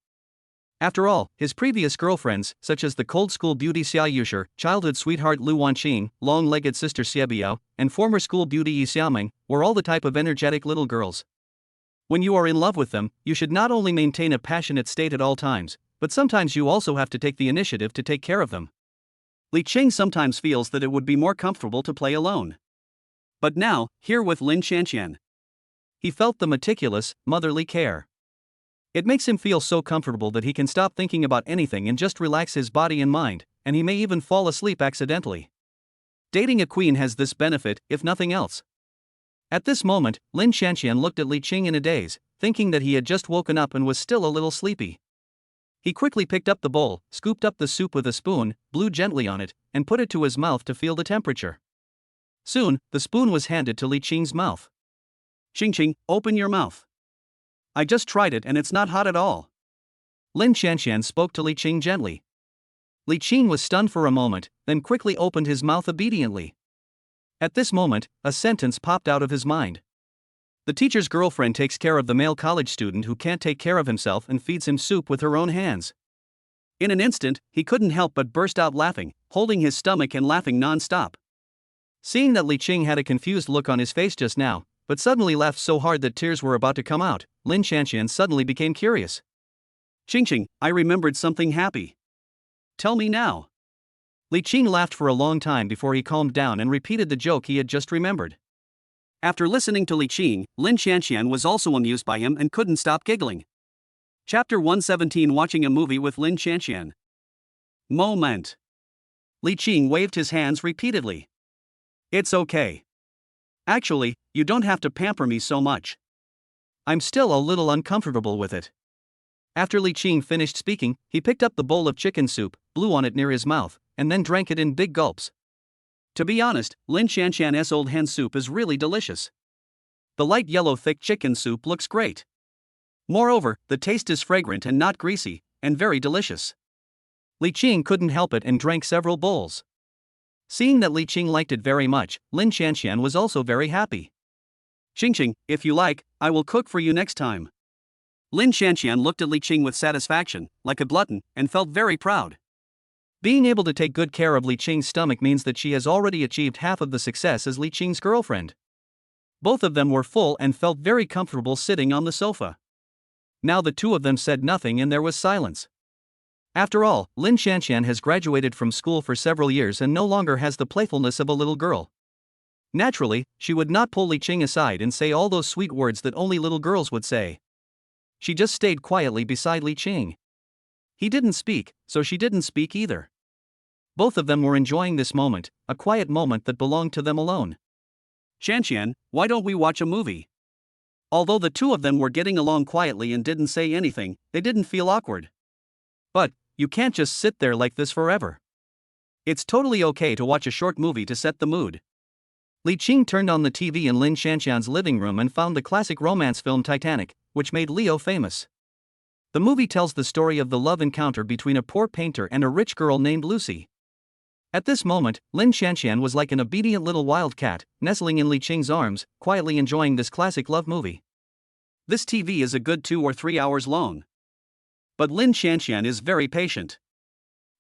After all, his previous girlfriends, such as the cold school beauty Xiaushi, childhood sweetheart Lu Wanqing, long-legged sister Xiebiao, and former school beauty Yi Xiaoming, were all the type of energetic little girls. When you are in love with them, you should not only maintain a passionate state at all times, but sometimes you also have to take the initiative to take care of them. Li Qing sometimes feels that it would be more comfortable to play alone. But now, here with Lin Xianshan, he felt the meticulous, motherly care. It makes him feel so comfortable that he can stop thinking about anything and just relax his body and mind, and he may even fall asleep accidentally. Dating a queen has this benefit, if nothing else. At this moment, Lin Xianshan looked at Li Qing in a daze, thinking that he had just woken up and was still a little sleepy. He quickly picked up the bowl, scooped up the soup with a spoon, blew gently on it, and put it to his mouth to feel the temperature. Soon, the spoon was handed to Li Qing's mouth. Qing, open your mouth. I just tried it and it's not hot at all. Lin Xianshan spoke to Li Qing gently. Li Qing was stunned for a moment, then quickly opened his mouth obediently. At this moment, a sentence popped out of his mind. The teacher's girlfriend takes care of the male college student who can't take care of himself and feeds him soup with her own hands. In an instant, he couldn't help but burst out laughing, holding his stomach and laughing non-stop. Seeing that Li Qing had a confused look on his face just now, but suddenly laughed so hard that tears were about to come out, Lin Xianshan suddenly became curious. Qing, I remembered something happy. Tell me now. Li Qing laughed for a long time before he calmed down and repeated the joke he had just remembered. After listening to Li Qing, Lin Xianshan was also amused by him and couldn't stop giggling. Chapter 117, Watching a Movie with Lin Xianshan. Moment. Li Qing waved his hands repeatedly. It's okay. Actually, you don't have to pamper me so much. I'm still a little uncomfortable with it. After Li Qing finished speaking, he picked up the bowl of chicken soup, blew on it near his mouth, and then drank it in big gulps. To be honest, Lin Xianshan's old hen soup is really delicious. The light yellow thick chicken soup looks great. Moreover, the taste is fragrant and not greasy, and very delicious. Li Qing couldn't help it and drank several bowls. Seeing that Li Qing liked it very much, Lin Xianshan was also very happy. Qing, if you like, I will cook for you next time. Lin Xianshan looked at Li Qing with satisfaction, like a glutton, and felt very proud. Being able to take good care of Li Qing's stomach means that she has already achieved half of the success as Li Qing's girlfriend. Both of them were full and felt very comfortable sitting on the sofa. Now the two of them said nothing and there was silence. After all, Lin Xianshan has graduated from school for several years and no longer has the playfulness of a little girl. Naturally, she would not pull Li Qing aside and say all those sweet words that only little girls would say. She just stayed quietly beside Li Qing. He didn't speak, so she didn't speak either. Both of them were enjoying this moment, a quiet moment that belonged to them alone. Xianshan, why don't we watch a movie? Although the two of them were getting along quietly and didn't say anything, they didn't feel awkward. But, you can't just sit there like this forever. It's totally okay to watch a short movie to set the mood. Li Qing turned on the TV in Lin Xianshan's living room and found the classic romance film Titanic, which made Leo famous. The movie tells the story of the love encounter between a poor painter and a rich girl named Lucy. At this moment, Lin Shanshan was like an obedient little wildcat, nestling in Li Qing's arms, quietly enjoying this classic love movie. This TV is a good 2 or 3 hours long. But Lin Shanshan is very patient.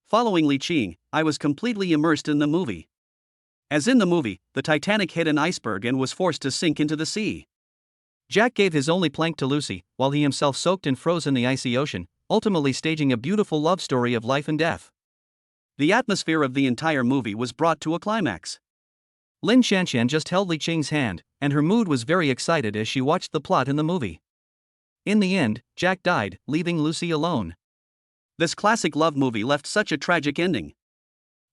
Following Li Qing, I was completely immersed in the movie. As in the movie, the Titanic hit an iceberg and was forced to sink into the sea. Jack gave his only plank to Lucy, while he himself soaked and froze in the icy ocean, ultimately staging a beautiful love story of life and death. The atmosphere of the entire movie was brought to a climax. Lin Shanshan just held Li Qing's hand, and her mood was very excited as she watched the plot in the movie. In the end, Jack died, leaving Lucy alone. This classic love movie left such a tragic ending.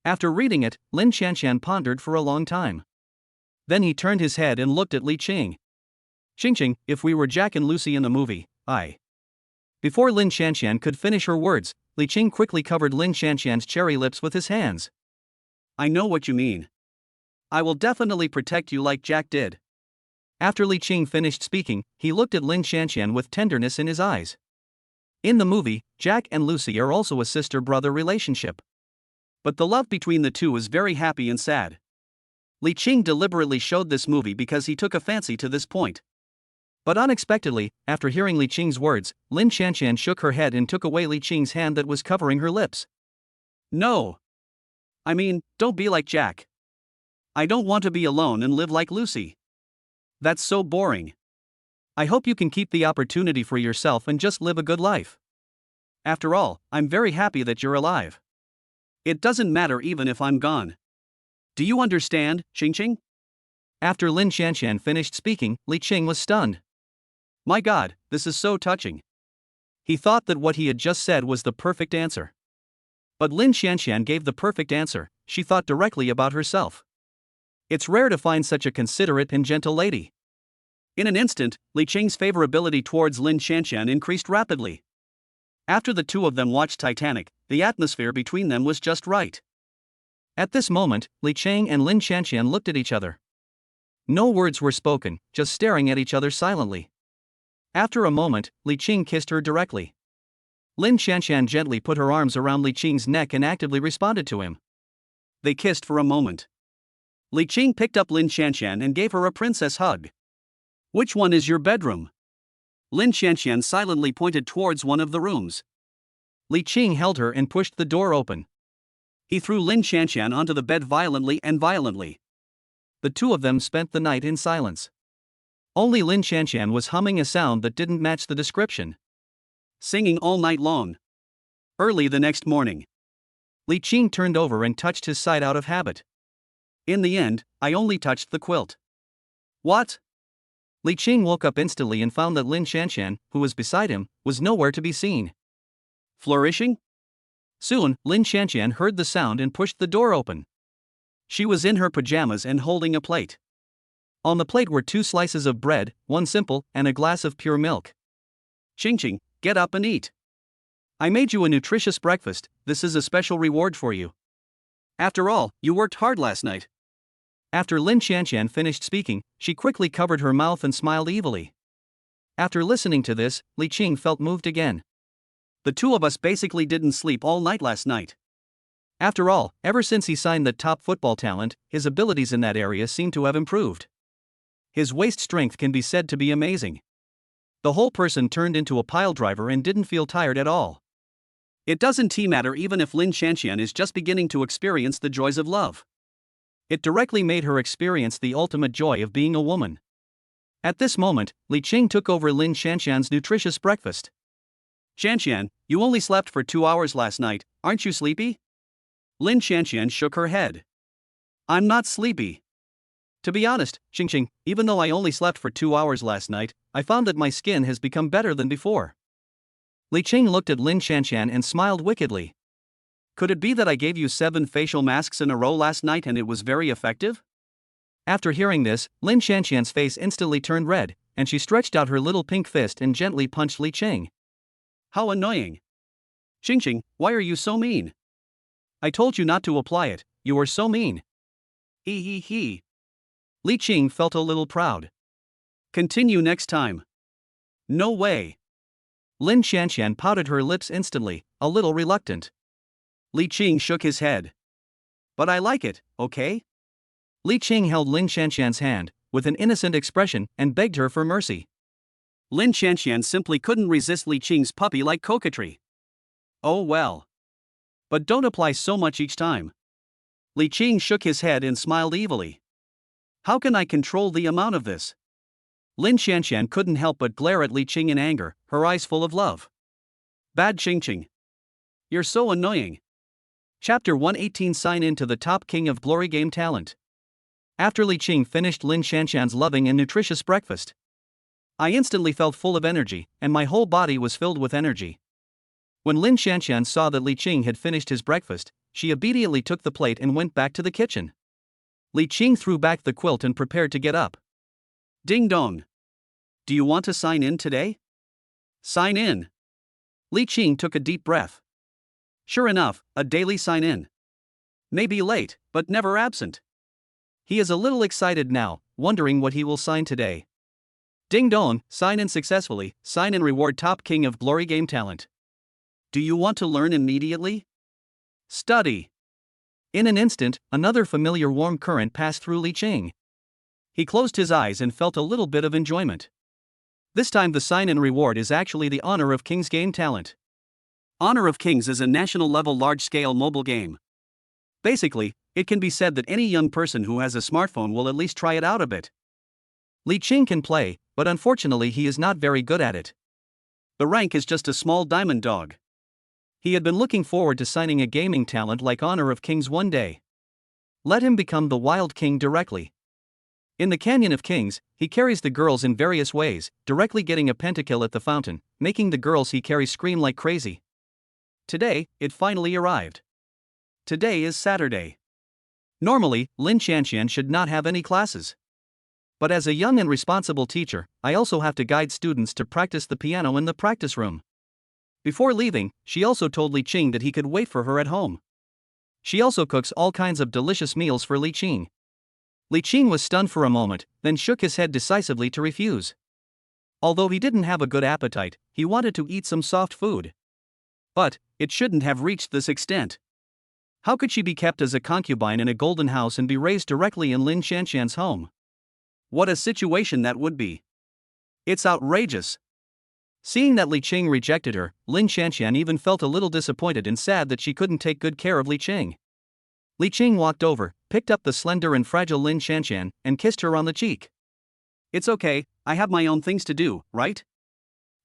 After reading it, Lin Shanshan pondered for a long time. Then he turned his head and looked at Li Qing. "Qingqing, if we were Jack and Lucy in the movie, I..." Before Lin Shanshan could finish her words, Li Qing quickly covered Lin Shanshan's cherry lips with his hands. "I know what you mean. I will definitely protect you like Jack did." After Li Qing finished speaking, he looked at Lin Shanshan with tenderness in his eyes. In the movie, Jack and Lucy are also a sister-brother relationship. But the love between the two is very happy and sad. Li Qing deliberately showed this movie because he took a fancy to this point. But unexpectedly, after hearing Li Qing's words, Lin Shanshan shook her head and took away Li Qing's hand that was covering her lips. "No. I mean, don't be like Jack. I don't want to be alone and live like Lucy. That's so boring. I hope you can keep the opportunity for yourself and just live a good life. After all, I'm very happy that you're alive. It doesn't matter even if I'm gone. Do you understand, Qingqing?" After Lin Shanshan finished speaking, Li Qing was stunned. My God, this is so touching. He thought that what he had just said was the perfect answer. But Lin Shanshan gave the perfect answer. She thought directly about herself. It's rare to find such a considerate and gentle lady. In an instant, Li Qing's favorability towards Lin Shanshan increased rapidly. After the two of them watched Titanic, the atmosphere between them was just right. At this moment, Li Qing and Lin Shanshan looked at each other. No words were spoken, just staring at each other silently. After a moment, Li Qing kissed her directly. Lin Shanshan gently put her arms around Li Qing's neck and actively responded to him. They kissed for a moment. Li Qing picked up Lin Shanshan and gave her a princess hug. "Which one is your bedroom?" Lin Shanshan silently pointed towards one of the rooms. Li Qing held her and pushed the door open. He threw Lin Shanshan onto the bed violently and violently. The two of them spent the night in silence. Only Lin Shanshan was humming a sound that didn't match the description. Singing all night long. Early the next morning, Li Qing turned over and touched his side out of habit. "In the end, I only touched the quilt." "What?" Li Qing woke up instantly and found that Lin Shanshan, who was beside him, was nowhere to be seen. Flourishing? Soon, Lin Shanshan heard the sound and pushed the door open. She was in her pajamas and holding a plate. On the plate were 2 slices of bread, one simple, and a glass of pure milk. "Qingqing, get up and eat. I made you a nutritious breakfast. This is a special reward for you. After all, you worked hard last night." After Lin Shanshan finished speaking, she quickly covered her mouth and smiled evilly. After listening to this, Li Qing felt moved again. The two of us basically didn't sleep all night last night. After all, ever since he signed that top football talent, his abilities in that area seem to have improved. His waist strength can be said to be amazing. The whole person turned into a piledriver and didn't feel tired at all. It doesn't matter even if Lin Shanshan is just beginning to experience the joys of love. It directly made her experience the ultimate joy of being a woman. At this moment, Li Qing took over Lin Shanshan's nutritious breakfast. "Shanshan, you only slept for 2 hours last night, aren't you sleepy?" Lin Shanshan shook her head. "I'm not sleepy. To be honest, Qingqing, even though I only slept for 2 hours last night, I found that my skin has become better than before." Li Qing looked at Lin Shanshan and smiled wickedly. "Could it be that I gave you 7 facial masks in a row last night and it was very effective?" After hearing this, Lin Shanshan's face instantly turned red, and she stretched out her little pink fist and gently punched Li Qing. "How annoying. Qingqing, why are you so mean?" "I told you not to apply it, you were so mean." He. Li Qing felt a little proud. "Continue next time." "No way." Lin Shanshan pouted her lips instantly, a little reluctant. Li Qing shook his head. but I like it, okay? Li Qing held Lin Xianxian's hand, with an innocent expression, and begged her for mercy. Lin Xianxian simply couldn't resist Li Qing's puppy-like coquetry. Oh well. But don't apply so much each time. Li Qing shook his head and smiled evilly. How can I control the amount of this? Lin Xianxian couldn't help but glare at Li Qing in anger, her eyes full of love. Bad Qingqing. You're so annoying. Chapter 118 Sign in to the top king of glory game talent. After Li Qing finished Lin Xianxian's loving and nutritious breakfast, I instantly felt full of energy, and my whole body was filled with energy. When Lin Xianxian saw that Li Qing had finished his breakfast, she immediately took the plate and went back to the kitchen. Li Qing threw back the quilt and prepared to get up. Ding dong. Do you want to sign in today? Sign in. Li Qing took a deep breath. Sure enough, a daily sign in. Maybe late, but never absent. He is a little excited now, wondering what he will sign today. Ding dong, sign in successfully, sign in reward top king of glory game talent. Do you want to learn immediately? Study. In an instant, another familiar warm current passed through Li Qing. He closed his eyes and felt a little bit of enjoyment. This time the sign in reward is actually the Honor of Kings game talent. Honor of Kings is a national-level large-scale mobile game. Basically, it can be said that any young person who has a smartphone will at least try it out a bit. Li Qing can play, but unfortunately he is not very good at it. The rank is just a small diamond dog. He had been looking forward to signing a gaming talent like Honor of Kings one day. Let him become the Wild King directly. In the Canyon of Kings, he carries the girls in various ways, directly getting a pentakill at the fountain, making the girls he carries scream like crazy. Today, it finally arrived. Today is Saturday. Normally, Lin Xianxian should not have any classes. But as a young and responsible teacher, I also have to guide students to practice the piano in the practice room. Before leaving, she also told Li Qing that he could wait for her at home. She also cooks all kinds of delicious meals for Li Qing. Li Qing was stunned for a moment, then shook his head decisively to refuse. Although he didn't have a good appetite, he wanted to eat some soft food. But it shouldn't have reached this extent. How could she be kept as a concubine in a golden house and be raised directly in Lin Xianxian's home? What a situation that would be. It's outrageous. Seeing that Li Qing rejected her, Lin Xianxian even felt a little disappointed and sad that she couldn't take good care of Li Qing. Li Qing walked over, picked up the slender and fragile Lin Xianxian, and kissed her on the cheek. It's okay, I have my own things to do, right?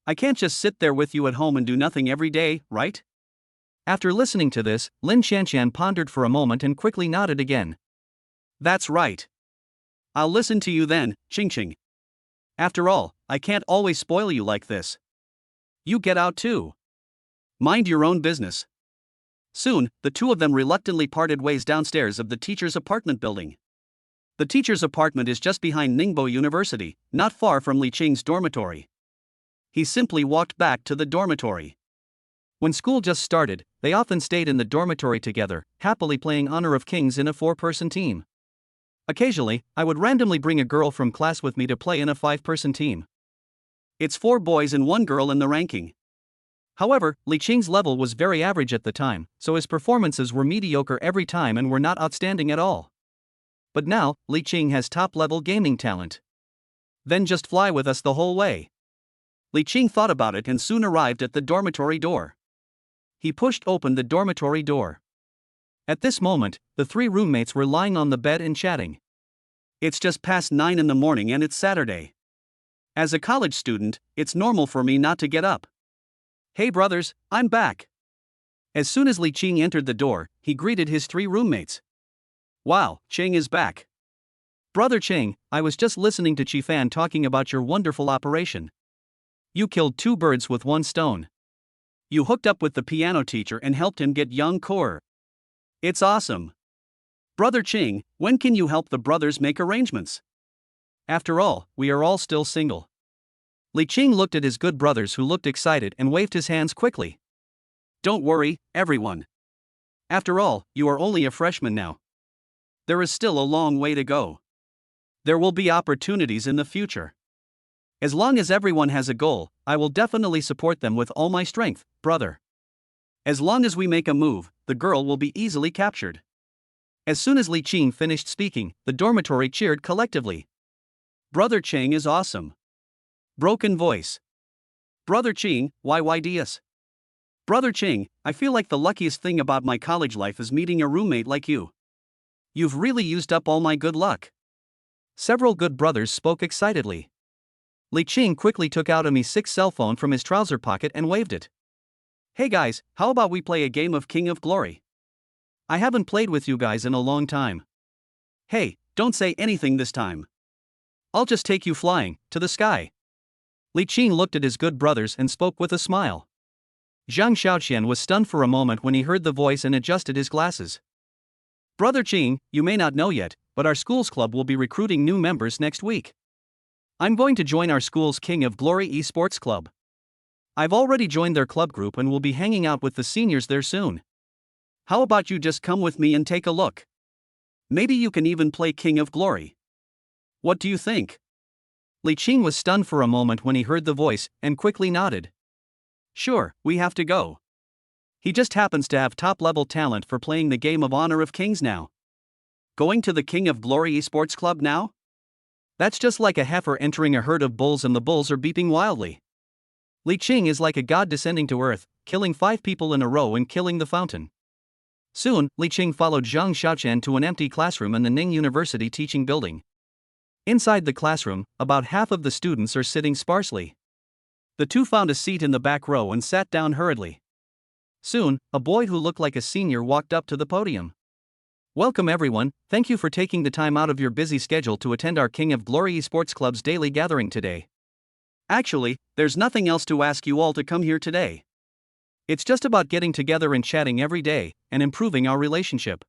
I can't just sit there with you at home and do nothing every day, right? After listening to this, Lin Xianxian pondered for a moment and quickly nodded again. That's right. I'll listen to you then, Qingqing. After all, I can't always spoil you like this. You get out too. Mind your own business. Soon, the two of them reluctantly parted ways downstairs of the teacher's apartment building. The teacher's apartment is just behind Ningbo University, not far from Li Qing's dormitory. He simply walked back to the dormitory. When school just started, they often stayed in the dormitory together, happily playing Honor of Kings in a 4-person team. Occasionally, I would randomly bring a girl from class with me to play in a 5-person team. It's 4 boys and 1 girl in the ranking. However, Li Qing's level was very average at the time, so his performances were mediocre every time and were not outstanding at all. But now, Li Qing has top-level gaming talent. Then just fly with us the whole way. Li Qing thought about it and soon arrived at the dormitory door. He pushed open the dormitory door. At this moment, the 3 roommates were lying on the bed and chatting. It's just past 9 in the morning and it's Saturday. As a college student, it's normal for me not to get up. Hey brothers, I'm back. As soon as Li Qing entered the door, he greeted his 3 roommates. Wow, Qing is back. Brother Qing, I was just listening to Qifan talking about your wonderful operation. You killed 2 birds with 1 stone. You hooked up with the piano teacher and helped him get young core. It's awesome. Brother Qing, when can you help the brothers make arrangements? After all, we are all still single. Li Qing looked at his good brothers who looked excited and waved his hands quickly. Don't worry, everyone. After all, you are only a freshman now. There is still a long way to go. There will be opportunities in the future. As long as everyone has a goal, I will definitely support them with all my strength, brother. As long as we make a move, the girl will be easily captured. As soon as Li Qing finished speaking, the dormitory cheered collectively. Brother Cheng is awesome. Broken voice. Brother Qing, YYDS. Brother Ching, I feel like the luckiest thing about my college life is meeting a roommate like you. You've really used up all my good luck. Several good brothers spoke excitedly. Li Qing quickly took out a Mi 6 cell phone from his trouser pocket and waved it. Hey guys, how about we play a game of King of Glory? I haven't played with you guys in a long time. Hey, don't say anything this time. I'll just take you flying, to the sky. Li Qing looked at his good brothers and spoke with a smile. Zhang Xiaoqian was stunned for a moment when he heard the voice and adjusted his glasses. Brother Qing, you may not know yet, but our school's club will be recruiting new members next week. I'm going to join our school's King of Glory esports club. I've already joined their club group and will be hanging out with the seniors there soon. How about you just come with me and take a look? Maybe you can even play King of Glory. What do you think? Li Qing was stunned for a moment when he heard the voice and quickly nodded. Sure, we have to go. He just happens to have top-level talent for playing the game of Honor of Kings now. Going to the King of Glory esports club now? That's just like a heifer entering a herd of bulls and the bulls are beeping wildly. Li Qing is like a god descending to earth, killing 5 people in a row and killing the fountain. Soon, Li Qing followed Zhang Xiaoqian to an empty classroom in the Ning University teaching building. Inside the classroom, about half of the students are sitting sparsely. The two found a seat in the back row and sat down hurriedly. Soon, a boy who looked like a senior walked up to the podium. Welcome everyone, thank you for taking the time out of your busy schedule to attend our King of Glory Esports Club's daily gathering today. Actually, there's nothing else to ask you all to come here today. It's just about getting together and chatting every day, and improving our relationship.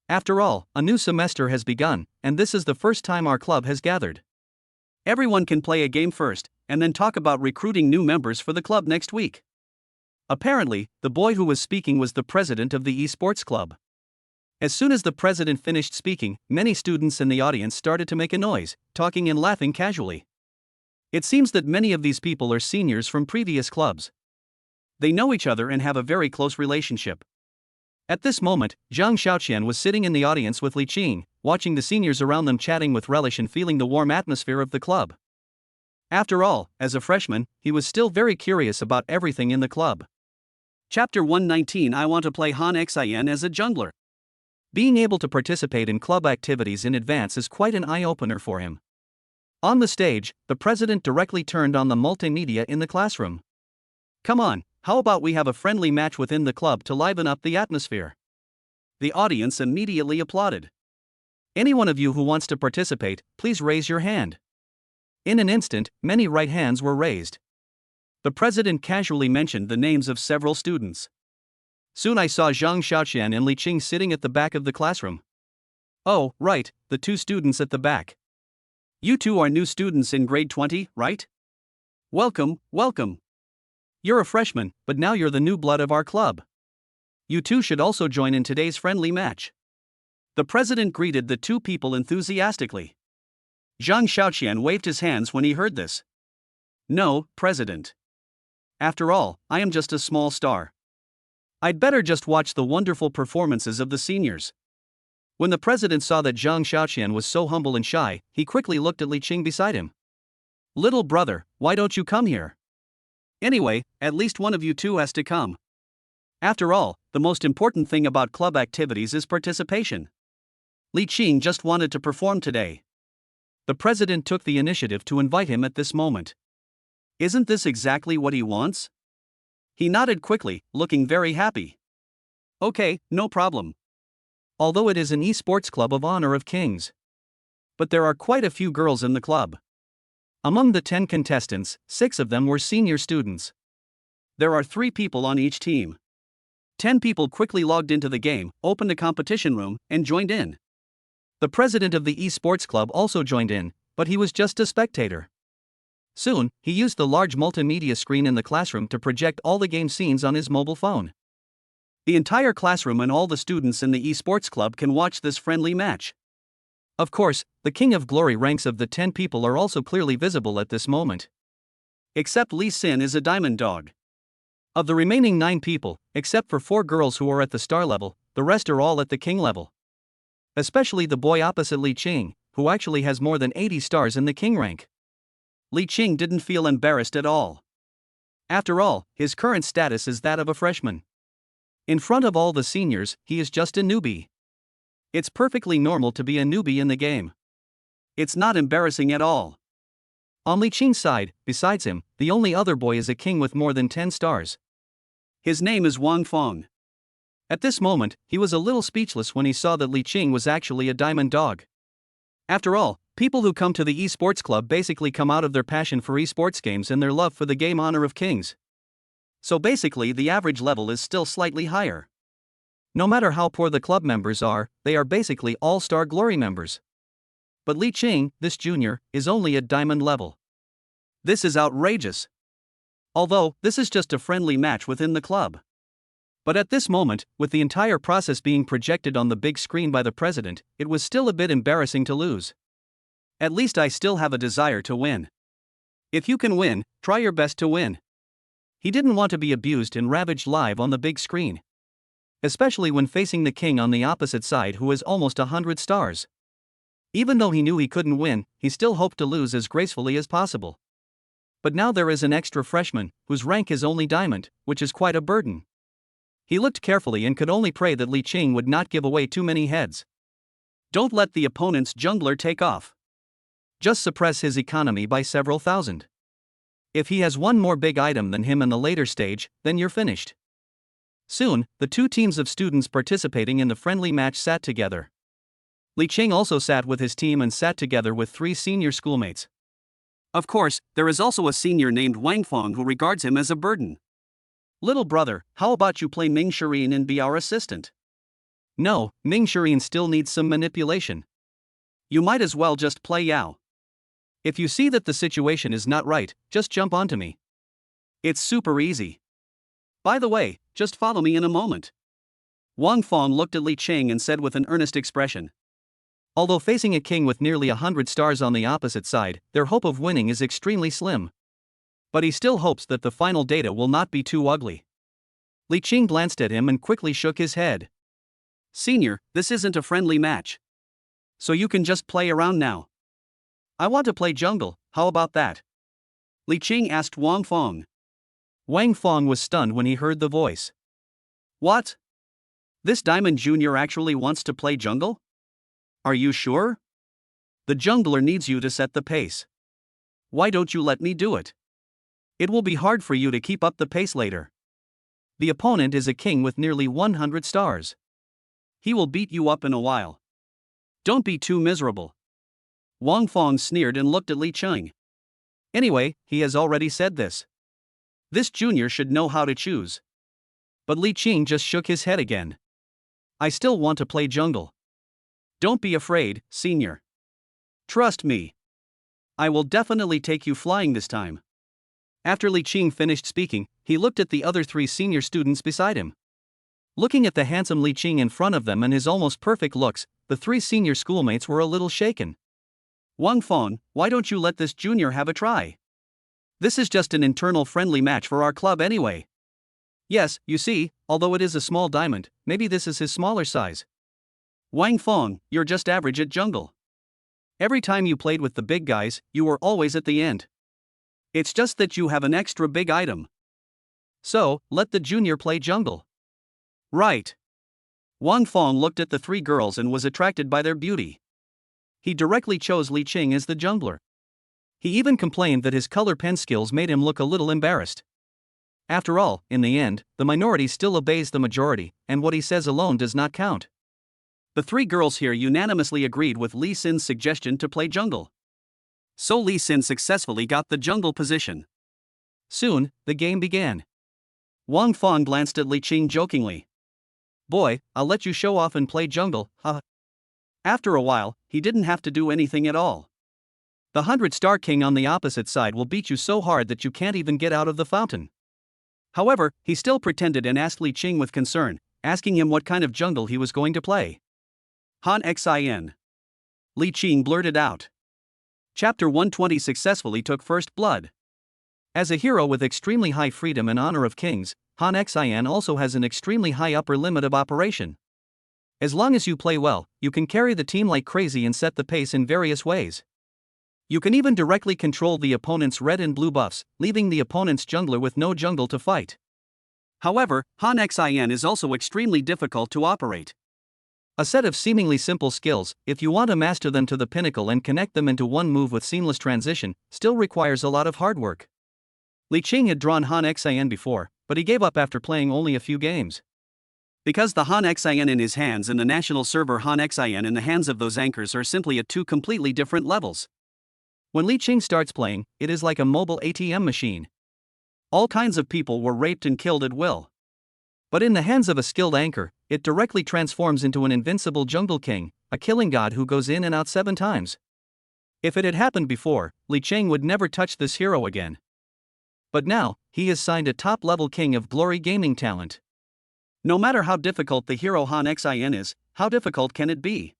After all, a new semester has begun, and this is the first time our club has gathered. Everyone can play a game first, and then talk about recruiting new members for the club next week. Apparently, the boy who was speaking was the president of the esports club. As soon as the president finished speaking, many students in the audience started to make a noise, talking and laughing casually. It seems that many of these people are seniors from previous clubs. They know each other and have a very close relationship. At this moment, Zhang Xiaoqian was sitting in the audience with Li Qing, watching the seniors around them chatting with relish and feeling the warm atmosphere of the club. After all, as a freshman, he was still very curious about everything in the club. Chapter 119 I want to play Han Xin as a jungler. Being able to participate in club activities in advance is quite an eye-opener for him. On the stage, the president directly turned on the multimedia in the classroom. Come on, how about we have a friendly match within the club to liven up the atmosphere? The audience immediately applauded. Any one of you who wants to participate, please raise your hand. In an instant, many right hands were raised. The president casually mentioned the names of several students. Soon I saw Zhang Xiaoqian and Li Qing sitting at the back of the classroom. Oh, right, the two students at the back. You two are new students in grade 20, right? Welcome, welcome. You're a freshman, but now you're the new blood of our club. You two should also join in today's friendly match. The president greeted the two people enthusiastically. Zhang Xiaoqian waved his hands when he heard this. No, President. After all, I am just a small star. I'd better just watch the wonderful performances of the seniors. When the president saw that Zhang Xiaoqian was so humble and shy, he quickly looked at Li Qing beside him. Little brother, why don't you come here? Anyway, at least one of you two has to come. After all, the most important thing about club activities is participation. Li Qing just wanted to perform today. The president took the initiative to invite him at this moment. Isn't this exactly what he wants? He nodded quickly, looking very happy. Okay, no problem. Although it is an esports club of Honor of Kings. But there are quite a few girls in the club. Among the 10 contestants, 6 of them were senior students. There are 3 people on each team. 10 people quickly logged into the game, opened a competition room, and joined in. The president of the esports club also joined in, but he was just a spectator. Soon, he used the large multimedia screen in the classroom to project all the game scenes on his mobile phone. The entire classroom and all the students in the esports club can watch this friendly match. Of course, the King of Glory ranks of the 10 people are also clearly visible at this moment. Except Li Xin is a diamond dog. Of the remaining 9 people, except for 4 girls who are at the star level, the rest are all at the king level. Especially the boy opposite Li Qing, who actually has more than 80 stars in the king rank. Li Qing didn't feel embarrassed at all. After all, his current status is that of a freshman. In front of all the seniors, he is just a newbie. It's perfectly normal to be a newbie in the game. It's not embarrassing at all. On Li Qing's side, besides him, the only other boy is a king with more than 10 stars. His name is Wang Feng. At this moment, he was a little speechless when he saw that Li Qing was actually a diamond dog. After all, people who come to the esports club basically come out of their passion for esports games and their love for the game Honor of Kings. So basically, the average level is still slightly higher. No matter how poor the club members are, they are basically all-star glory members. But Li Qing, this junior, is only at diamond level. This is outrageous. Although, this is just a friendly match within the club. But at this moment, with the entire process being projected on the big screen by the president, it was still a bit embarrassing to lose. At least I still have a desire to win. If you can win, try your best to win. He didn't want to be abused and ravaged live on the big screen. Especially when facing the king on the opposite side who has almost 100 stars. Even though he knew he couldn't win, he still hoped to lose as gracefully as possible. But now there is an extra freshman, whose rank is only diamond, which is quite a burden. He looked carefully and could only pray that Li Qing would not give away too many heads. Don't let the opponent's jungler take off. Just suppress his economy by several thousand. If he has one more big item than him in the later stage, then you're finished. Soon, the two teams of students participating in the friendly match sat together. Li Qing also sat with his team and sat together with 3 senior schoolmates. Of course, there is also a senior named Wang Feng who regards him as a burden. Little brother, how about you play Ming Shireen and be our assistant? No, Ming Shireen still needs some manipulation. You might as well just play Yao. If you see that the situation is not right, just jump onto me. It's super easy. By the way, just follow me in a moment. Wang Feng looked at Li Qing and said with an earnest expression. Although facing a king with nearly 100 stars on the opposite side, their hope of winning is extremely slim. But he still hopes that the final data will not be too ugly. Li Qing glanced at him and quickly shook his head. Senior, this isn't a friendly match. So you can just play around now. I want to play jungle, how about that? Li Qing asked Wang Feng. Wang Feng was stunned when he heard the voice. What? This Diamond Junior actually wants to play jungle? Are you sure? The jungler needs you to set the pace. Why don't you let me do it? It will be hard for you to keep up the pace later. The opponent is a king with nearly 100 stars. He will beat you up in a while. Don't be too miserable. Wang Feng sneered and looked at Li Qing. Anyway, he has already said this. This junior should know how to choose. But Li Qing just shook his head again. I still want to play jungle. Don't be afraid, senior. Trust me. I will definitely take you flying this time. After Li Qing finished speaking, he looked at the other 3 senior students beside him. Looking at the handsome Li Qing in front of them and his almost perfect looks, the 3 senior schoolmates were a little shaken. Wang Feng, why don't you let this junior have a try? This is just an internal friendly match for our club anyway. Yes, you see, although it is a small diamond, maybe this is his smaller size. Wang Feng, you're just average at jungle. Every time you played with the big guys, you were always at the end. It's just that you have an extra big item. So, let the junior play jungle. Right. Wang Feng looked at the 3 girls and was attracted by their beauty. He directly chose Li Qing as the jungler. He even complained that his color pen skills made him look a little embarrassed. After all, in the end, the minority still obeys the majority, and what he says alone does not count. The 3 girls here unanimously agreed with Li Xin's suggestion to play jungle. So Li Xin successfully got the jungle position. Soon, the game began. Wang Feng glanced at Li Qing jokingly. Boy, I'll let you show off and play jungle, huh? After a while, he didn't have to do anything at all. The 100-star king on the opposite side will beat you so hard that you can't even get out of the fountain. However, he still pretended and asked Li Qing with concern, asking him what kind of jungle he was going to play. Han Xin. Li Qing blurted out. Chapter 120 successfully took first blood. As a hero with extremely high freedom and honor of kings, Han Xin also has an extremely high upper limit of operation. As long as you play well, you can carry the team like crazy and set the pace in various ways. You can even directly control the opponent's red and blue buffs, leaving the opponent's jungler with no jungle to fight. However, Han Xin is also extremely difficult to operate. A set of seemingly simple skills, if you want to master them to the pinnacle and connect them into one move with seamless transition, still requires a lot of hard work. Li Qing had drawn Han Xin before, but he gave up after playing only a few games. Because the Han Xin in his hands and the national server Han Xin in the hands of those anchors are simply at two completely different levels. When Li Qing starts playing, it is like a mobile ATM machine. All kinds of people were raped and killed at will. But in the hands of a skilled anchor, it directly transforms into an invincible jungle king, a killing god who goes in and out 7 times. If it had happened before, Li Qing would never touch this hero again. But now, he has signed a top-level King of Glory gaming talent. No matter how difficult the hero Han Xin is, how difficult can it be?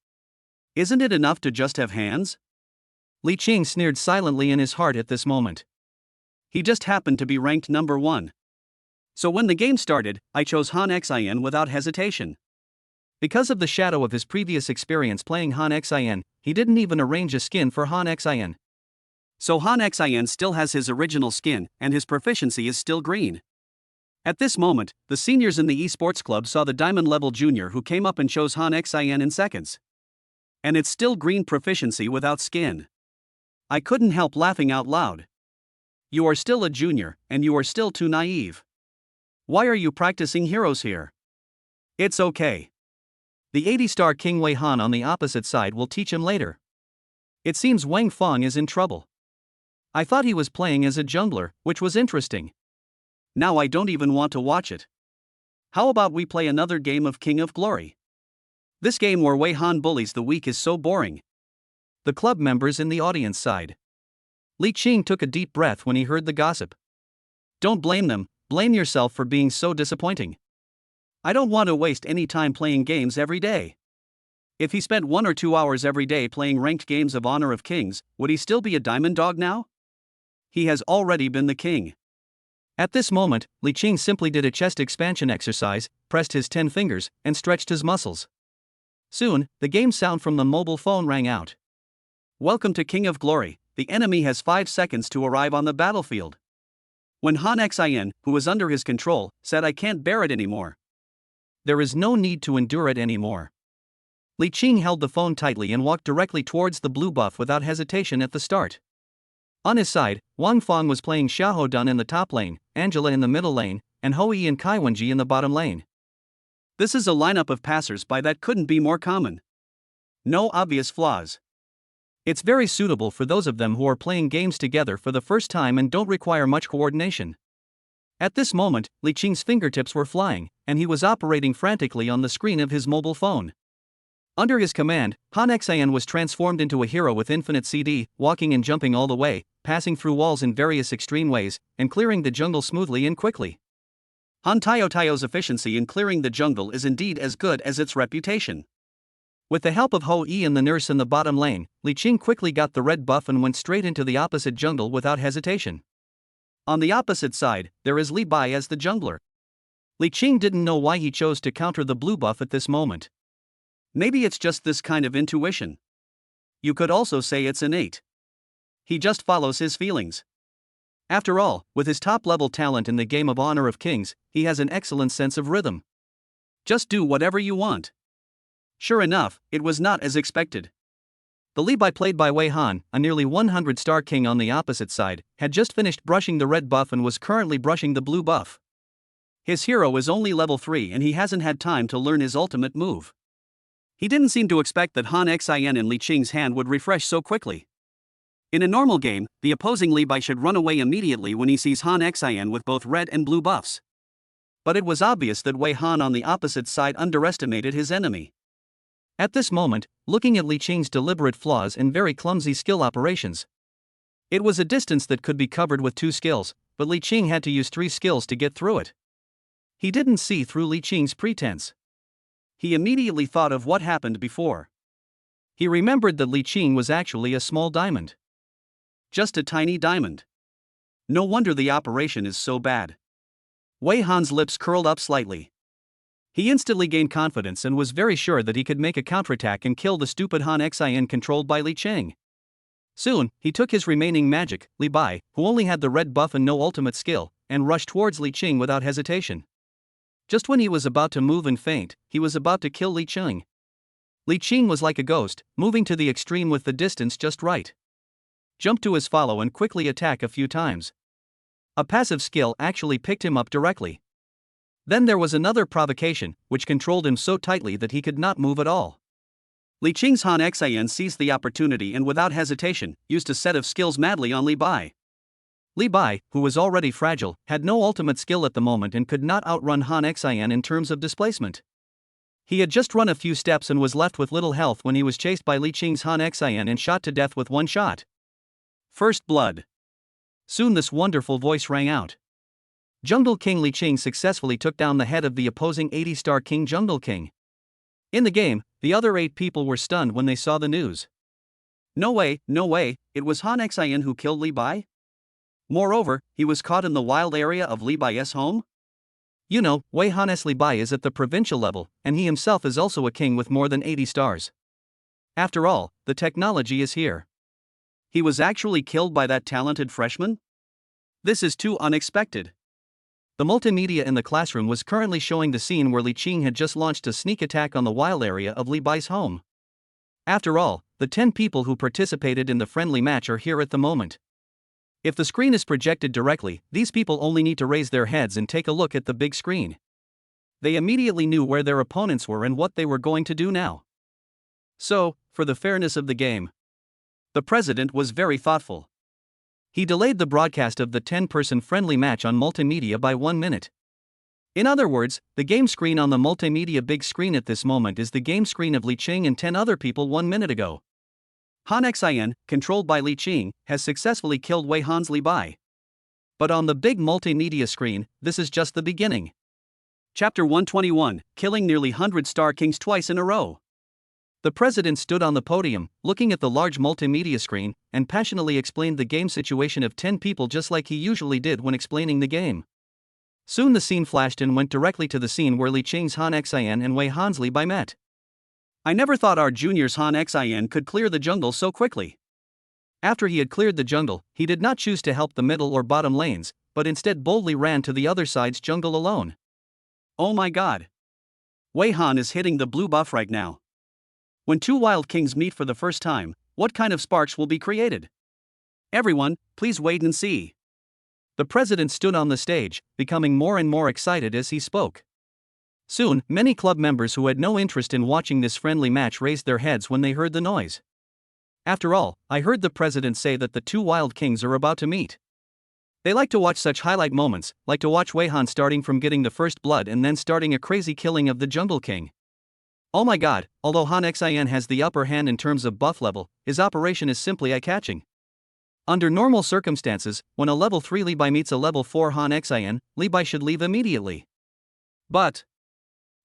Isn't it enough to just have hands? Li Qing sneered silently in his heart at this moment. He just happened to be ranked number 1. So when the game started, I chose Han Xin without hesitation. Because of the shadow of his previous experience playing Han Xin, he didn't even arrange a skin for Han Xin. So Han Xin still has his original skin, and his proficiency is still green. At this moment, the seniors in the esports club saw the diamond level junior who came up and chose Han Xin in seconds. And it's still green proficiency without skin. I couldn't help laughing out loud. You are still a junior, and you are still too naive. Why are you practicing heroes here? It's okay. The 80-star King Wei Han on the opposite side will teach him later. It seems Wang Feng is in trouble. I thought he was playing as a jungler, which was interesting. Now I don't even want to watch it. How about we play another game of King of Glory? This game where Wei Han bullies the weak is so boring. The club members in the audience sighed. Li Qing took a deep breath when he heard the gossip. Don't blame them, blame yourself for being so disappointing. I don't want to waste any time playing games every day. If he spent 1 or 2 hours every day playing ranked games of Honor of Kings, would he still be a diamond dog now? He has already been the king. At this moment, Li Qing simply did a chest expansion exercise, pressed his 10 fingers, and stretched his muscles. Soon, the game sound from the mobile phone rang out. Welcome to King of Glory, the enemy has 5 seconds to arrive on the battlefield. When Han Xin, who was under his control, said I can't bear it anymore. There is no need to endure it anymore. Li Qing held the phone tightly and walked directly towards the blue buff without hesitation at the start. On his side, Wang Feng was playing Xiao Dun in the top lane, Angela in the middle lane, and Hou and Kai Wenji in the bottom lane. This is a lineup of passers-by that couldn't be more common. No obvious flaws. It's very suitable for those of them who are playing games together for the first time and don't require much coordination. At this moment, Li Qing's fingertips were flying, and he was operating frantically on the screen of his mobile phone. Under his command, Han Xin was transformed into a hero with infinite CD, walking and jumping all the way, passing through walls in various extreme ways, and clearing the jungle smoothly and quickly. Han Tao's efficiency in clearing the jungle is indeed as good as its reputation. With the help of Hou and the nurse in the bottom lane, Li Qing quickly got the red buff and went straight into the opposite jungle without hesitation. On the opposite side, there is Li Bai as the jungler. Li Qing didn't know why he chose to counter the blue buff at this moment. Maybe it's just this kind of intuition. You could also say it's innate. He just follows his feelings. After all, with his top-level talent in the game of Honor of Kings, he has an excellent sense of rhythm. Just do whatever you want. Sure enough, it was not as expected. The Li Bai played by Wei Han, a nearly 100-star king on the opposite side, had just finished brushing the red buff and was currently brushing the blue buff. His hero is only level 3 and he hasn't had time to learn his ultimate move. He didn't seem to expect that Han Xin in Li Qing's hand would refresh so quickly. In a normal game, the opposing Li Bai should run away immediately when he sees Han Xin with both red and blue buffs. But it was obvious that Wei Han on the opposite side underestimated his enemy. At this moment, looking at Li Qing's deliberate flaws and very clumsy skill operations, it was a distance that could be covered with 2 skills, but Li Qing had to use 3 skills to get through it. He didn't see through Li Qing's pretense. He immediately thought of what happened before. He remembered that Li Qing was actually a small diamond. Just a tiny diamond. No wonder the operation is so bad. Wei Han's lips curled up slightly. He instantly gained confidence and was very sure that he could make a counterattack and kill the stupid Han Xin controlled by Li Qing. Soon, he took his remaining magic, Li Bai, who only had the red buff and no ultimate skill, and rushed towards Li Qing without hesitation. Just when he was about to move and feint, he was about to kill Li Qing. Li Qing was like a ghost, moving to the extreme with the distance just right. Jump to his follow and quickly attack a few times. A passive skill actually picked him up directly. Then there was another provocation, which controlled him so tightly that he could not move at all. Li Qing's Han Xin seized the opportunity and without hesitation, used a set of skills madly on Li Bai. Li Bai, who was already fragile, had no ultimate skill at the moment and could not outrun Han Xin in terms of displacement. He had just run a few steps and was left with little health when he was chased by Li Qing's Han Xin and shot to death with one shot. First blood. Soon this wonderful voice rang out. Jungle King Li Qing successfully took down the head of the opposing 80-star King Jungle King. In the game, the other 8 people were stunned when they saw the news. No way, it was Han Xin who killed Li Bai? Moreover, he was caught in the wild area of Li Bai's home? You know, Wei Han's Li Bai is at the provincial level, and he himself is also a king with more than 80 stars. After all, the technology is here. He was actually killed by that talented freshman? This is too unexpected. The multimedia in the classroom was currently showing the scene where Li Qing had just launched a sneak attack on the wild area of Li Bai's home. After all, the 10 people who participated in the friendly match are here at the moment. If the screen is projected directly, these people only need to raise their heads and take a look at the big screen. They immediately knew where their opponents were and what they were going to do now. So, for the fairness of the game, the president was very thoughtful. He delayed the broadcast of the 10-person friendly match on multimedia by 1 minute. In other words, the game screen on the multimedia big screen at this moment is the game screen of Li Qing and 10 other people 1 minute ago. Han Xin, controlled by Li Qing, has successfully killed Wei Han's Li Bai. But on the big multimedia screen, this is just the beginning. Chapter 121, Killing Nearly 100 Star Kings Twice in a Row. The president stood on the podium, looking at the large multimedia screen, and passionately explained the game situation of 10 people just like he usually did when explaining the game. Soon the scene flashed and went directly to the scene where Li Qing's Han Xin and Wei Han's Li Bai met. I never thought our junior's Han Xin could clear the jungle so quickly. After he had cleared the jungle, he did not choose to help the middle or bottom lanes, but instead boldly ran to the other side's jungle alone. Oh my god. Wei Han is hitting the blue buff right now. When 2 wild kings meet for the first time, what kind of sparks will be created? Everyone, please wait and see. The president stood on the stage, becoming more and more excited as he spoke. Soon, many club members who had no interest in watching this friendly match raised their heads when they heard the noise. After all, I heard the president say that the 2 wild kings are about to meet. They like to watch such highlight moments, like to watch Wei Han starting from getting the first blood and then starting a crazy killing of the Jungle King. Oh my god, although Han Xin has the upper hand in terms of buff level, his operation is simply eye-catching. Under normal circumstances, when a level 3 Li Bai meets a level 4 Han Xin, Li Bai should leave immediately. But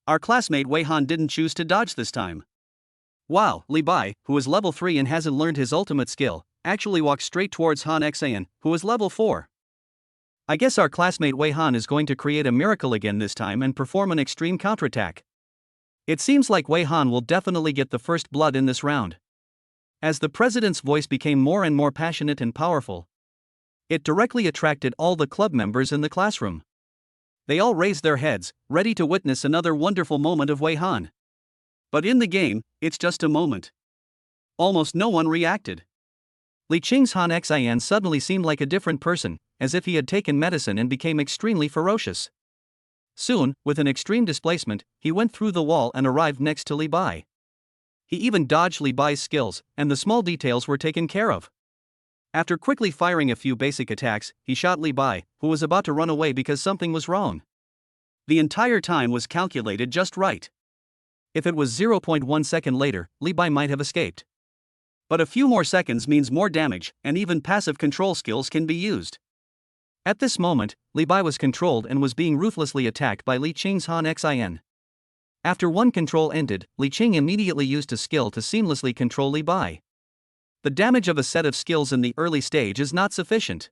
our classmate Wei Han didn't choose to dodge this time. Wow, Li Bai, who is level 3 and hasn't learned his ultimate skill, actually walked straight towards Han Xin, who is level 4. I guess our classmate Wei Han is going to create a miracle again this time and perform an extreme counterattack. It seems like Wei Han will definitely get the first blood in this round. As the president's voice became more and more passionate and powerful, it directly attracted all the club members in the classroom. They all raised their heads, ready to witness another wonderful moment of Wei Han. But in the game, it's just a moment. Almost no one reacted. Li Qing's Han Xin suddenly seemed like a different person, as if he had taken medicine and became extremely ferocious. Soon, with an extreme displacement, he went through the wall and arrived next to Li Bai. He even dodged Li Bai's skills, and the small details were taken care of. After quickly firing a few basic attacks, he shot Li Bai, who was about to run away because something was wrong. The entire time was calculated just right. If it was 0.1 second later, Li Bai might have escaped. But a few more seconds means more damage, and even passive control skills can be used. At this moment, Li Bai was controlled and was being ruthlessly attacked by Li Qing's Han Xin. After one control ended, Li Qing immediately used a skill to seamlessly control Li Bai. The damage of a set of skills in the early stage is not sufficient.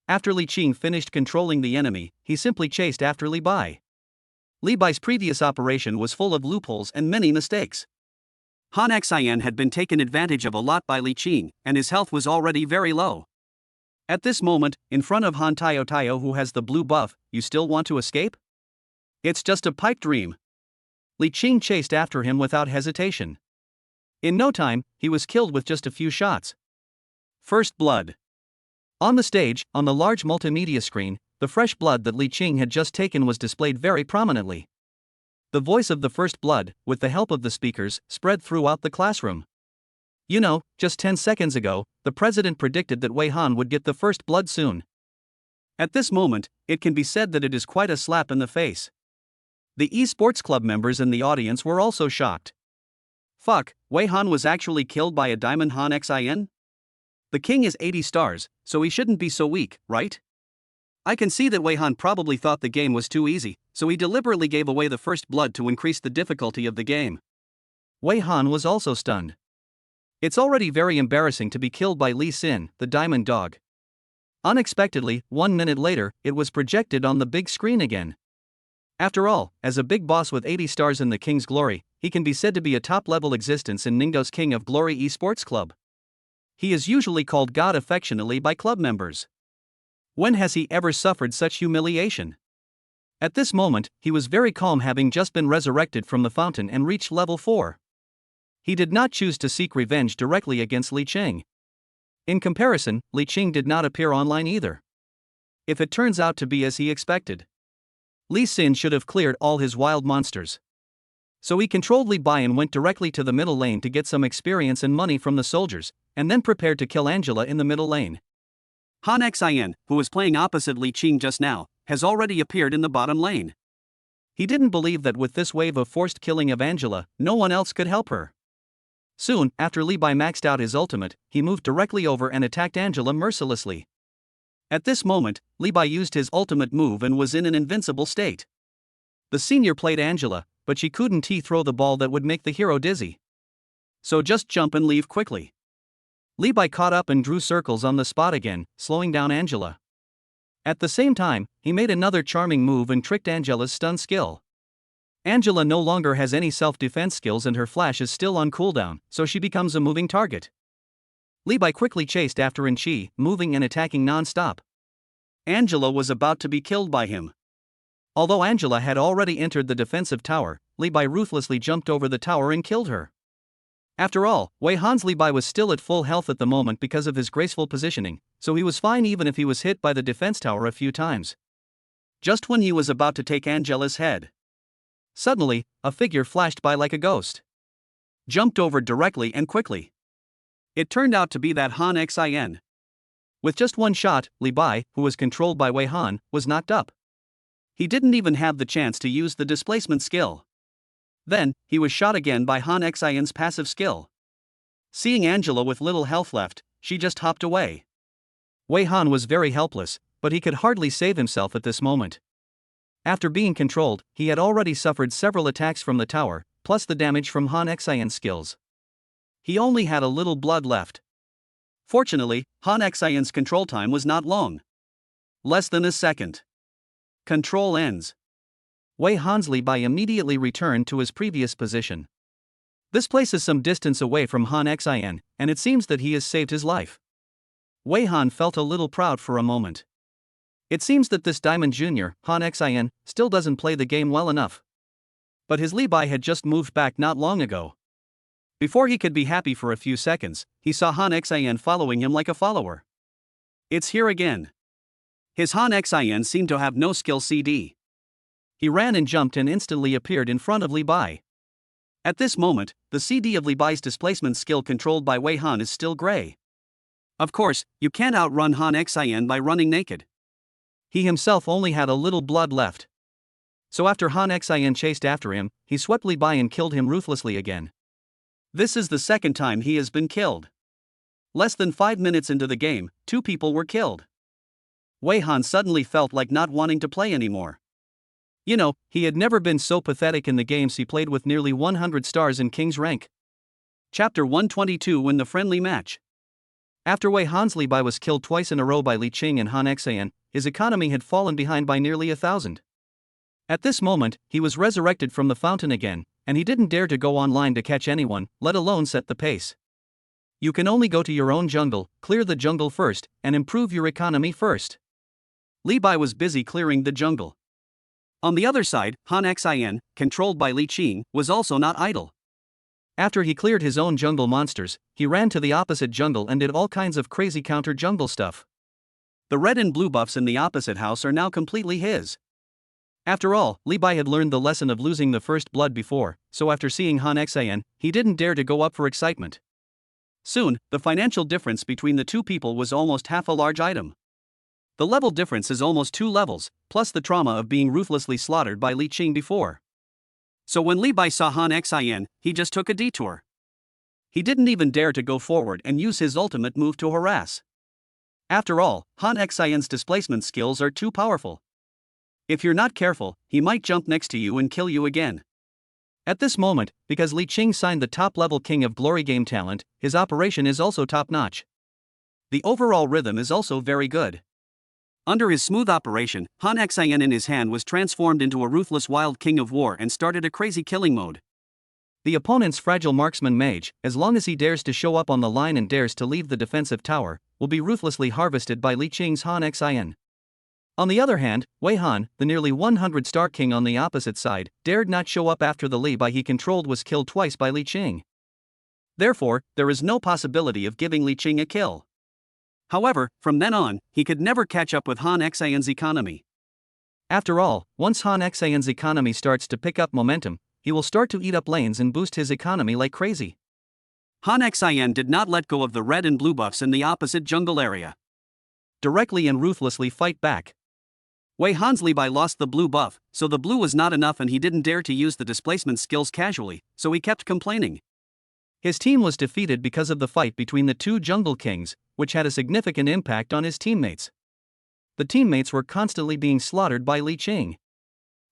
After Li Qing finished controlling the enemy, he simply chased after Li Bai. Li Bai's previous operation was full of loopholes and many mistakes. Han Xian had been taken advantage of a lot by Li Qing, and his health was already very low. At this moment, in front of Han Taio Taio who has the blue buff, you still want to escape? It's just a pipe dream. Li Qing chased after him without hesitation. In no time, he was killed with just a few shots. First blood. On the stage, on the large multimedia screen, the fresh blood that Li Qing had just taken was displayed very prominently. The voice of the first blood, with the help of the speakers, spread throughout the classroom. You know, just 10 seconds ago, the president predicted that Wei Han would get the first blood soon. At this moment, it can be said that it is quite a slap in the face. The esports club members in the audience were also shocked. Fuck, Wei Han was actually killed by a diamond Han Xin? The king is 80 stars, so he shouldn't be so weak, right? I can see that Wei Han probably thought the game was too easy, so he deliberately gave away the first blood to increase the difficulty of the game. Wei Han was also stunned. It's already very embarrassing to be killed by Li Xin, the diamond dog. Unexpectedly, 1 minute later, it was projected on the big screen again. After all, as a big boss with 80 stars in the King's Glory, he can be said to be a top-level existence in Ningdo's King of Glory Esports Club. He is usually called God affectionately by club members. When has he ever suffered such humiliation? At this moment, he was very calm, having just been resurrected from the fountain and reached level 4. He did not choose to seek revenge directly against Li Qing. In comparison, Li Qing did not appear online either. If it turns out to be as he expected, Li Xin should have cleared all his wild monsters. So he controlled Li Bai and went directly to the middle lane to get some experience and money from the soldiers, and then prepared to kill Angela in the middle lane. Han Xian, who was playing opposite Li Qing just now, has already appeared in the bottom lane. He didn't believe that with this wave of forced killing of Angela, no one else could help her. Soon, after Li Bai maxed out his ultimate, he moved directly over and attacked Angela mercilessly. At this moment, Li Bai used his ultimate move and was in an invincible state. The senior played Angela, but she couldn't throw the ball that would make the hero dizzy. So just jump and leave quickly. Li Bai caught up and drew circles on the spot again, slowing down Angela. At the same time, he made another charming move and tricked Angela's stun skill. Angela no longer has any self-defense skills and her flash is still on cooldown, so she becomes a moving target. Li Bai quickly chased after in Chi, moving and attacking non-stop. Angela was about to be killed by him. Although Angela had already entered the defensive tower, Li Bai ruthlessly jumped over the tower and killed her. After all, Wei Han's Li Bai was still at full health at the moment because of his graceful positioning, so he was fine even if he was hit by the defense tower a few times. Just when he was about to take Angela's head, suddenly, a figure flashed by like a ghost. Jumped over directly and quickly. It turned out to be that Han Xin. With just one shot, Li Bai, who was controlled by Wei Han, was knocked up. He didn't even have the chance to use the displacement skill. Then, he was shot again by Han Xion's passive skill. Seeing Angela with little health left, she just hopped away. Wei Han was very helpless, but he could hardly save himself at this moment. After being controlled, he had already suffered several attacks from the tower, plus the damage from Han Xion's skills. He only had a little blood left. Fortunately, Han Xion's control time was not long. Less than a second. Control ends. Wei Han's Li Bai immediately returned to his previous position. This place is some distance away from Han Xian, and it seems that he has saved his life. Wei Han felt a little proud for a moment. It seems that this Diamond Jr., Han Xian, still doesn't play the game well enough. But his Li Bai had just moved back not long ago. Before he could be happy for a few seconds, he saw Han Xian following him like a follower. It's here again. His Han Xian seemed to have no skill CD. He ran and jumped and instantly appeared in front of Li Bai. At this moment, the CD of Li Bai's displacement skill controlled by Wei Han is still gray. Of course, you can't outrun Han Xian by running naked. He himself only had a little blood left. So after Han Xian chased after him, he swept Li Bai and killed him ruthlessly again. This is the second time he has been killed. Less than 5 minutes into the game, 2 people were killed. Wei Han suddenly felt like not wanting to play anymore. You know, he had never been so pathetic in the games he played with nearly 100 stars in King's rank. Chapter 122 Win the friendly match. After Wei Han's Li Bai was killed twice in a row by Li Qing and Han Xian, his economy had fallen behind by nearly 1,000. At this moment, he was resurrected from the fountain again, and he didn't dare to go online to catch anyone, let alone set the pace. You can only go to your own jungle, clear the jungle first, and improve your economy first. Li Bai was busy clearing the jungle. On the other side, Han Xin, controlled by Li Qing, was also not idle. After he cleared his own jungle monsters, he ran to the opposite jungle and did all kinds of crazy counter-jungle stuff. The red and blue buffs in the opposite house are now completely his. After all, Li Bai had learned the lesson of losing the first blood before, so after seeing Han Xin, he didn't dare to go up for excitement. Soon, the financial difference between the two people was almost half a large item. The level difference is almost 2 levels, plus the trauma of being ruthlessly slaughtered by Li Qing before. So when Li Bai saw Han Xin, he just took a detour. He didn't even dare to go forward and use his ultimate move to harass. After all, Han Xin's displacement skills are too powerful. If you're not careful, he might jump next to you and kill you again. At this moment, because Li Qing signed the top-level King of Glory game talent, his operation is also top-notch. The overall rhythm is also very good. Under his smooth operation, Han Xin in his hand was transformed into a ruthless wild king of war and started a crazy killing mode. The opponent's fragile marksman mage, as long as he dares to show up on the line and dares to leave the defensive tower, will be ruthlessly harvested by Li Qing's Han Xin. On the other hand, Wei Han, the nearly 100-star king on the opposite side, dared not show up after the Li Bai he controlled was killed twice by Li Qing. Therefore, there is no possibility of giving Li Qing a kill. However, from then on, he could never catch up with Han Xin's economy. After all, once Han Xin's economy starts to pick up momentum, he will start to eat up lanes and boost his economy like crazy. Han Xin did not let go of the red and blue buffs in the opposite jungle area. Directly and ruthlessly fight back. Wei Han's Li Bai lost the blue buff, so the blue was not enough and he didn't dare to use the displacement skills casually, so he kept complaining. His team was defeated because of the fight between the two jungle kings, which had a significant impact on his teammates. The teammates were constantly being slaughtered by Li Qing.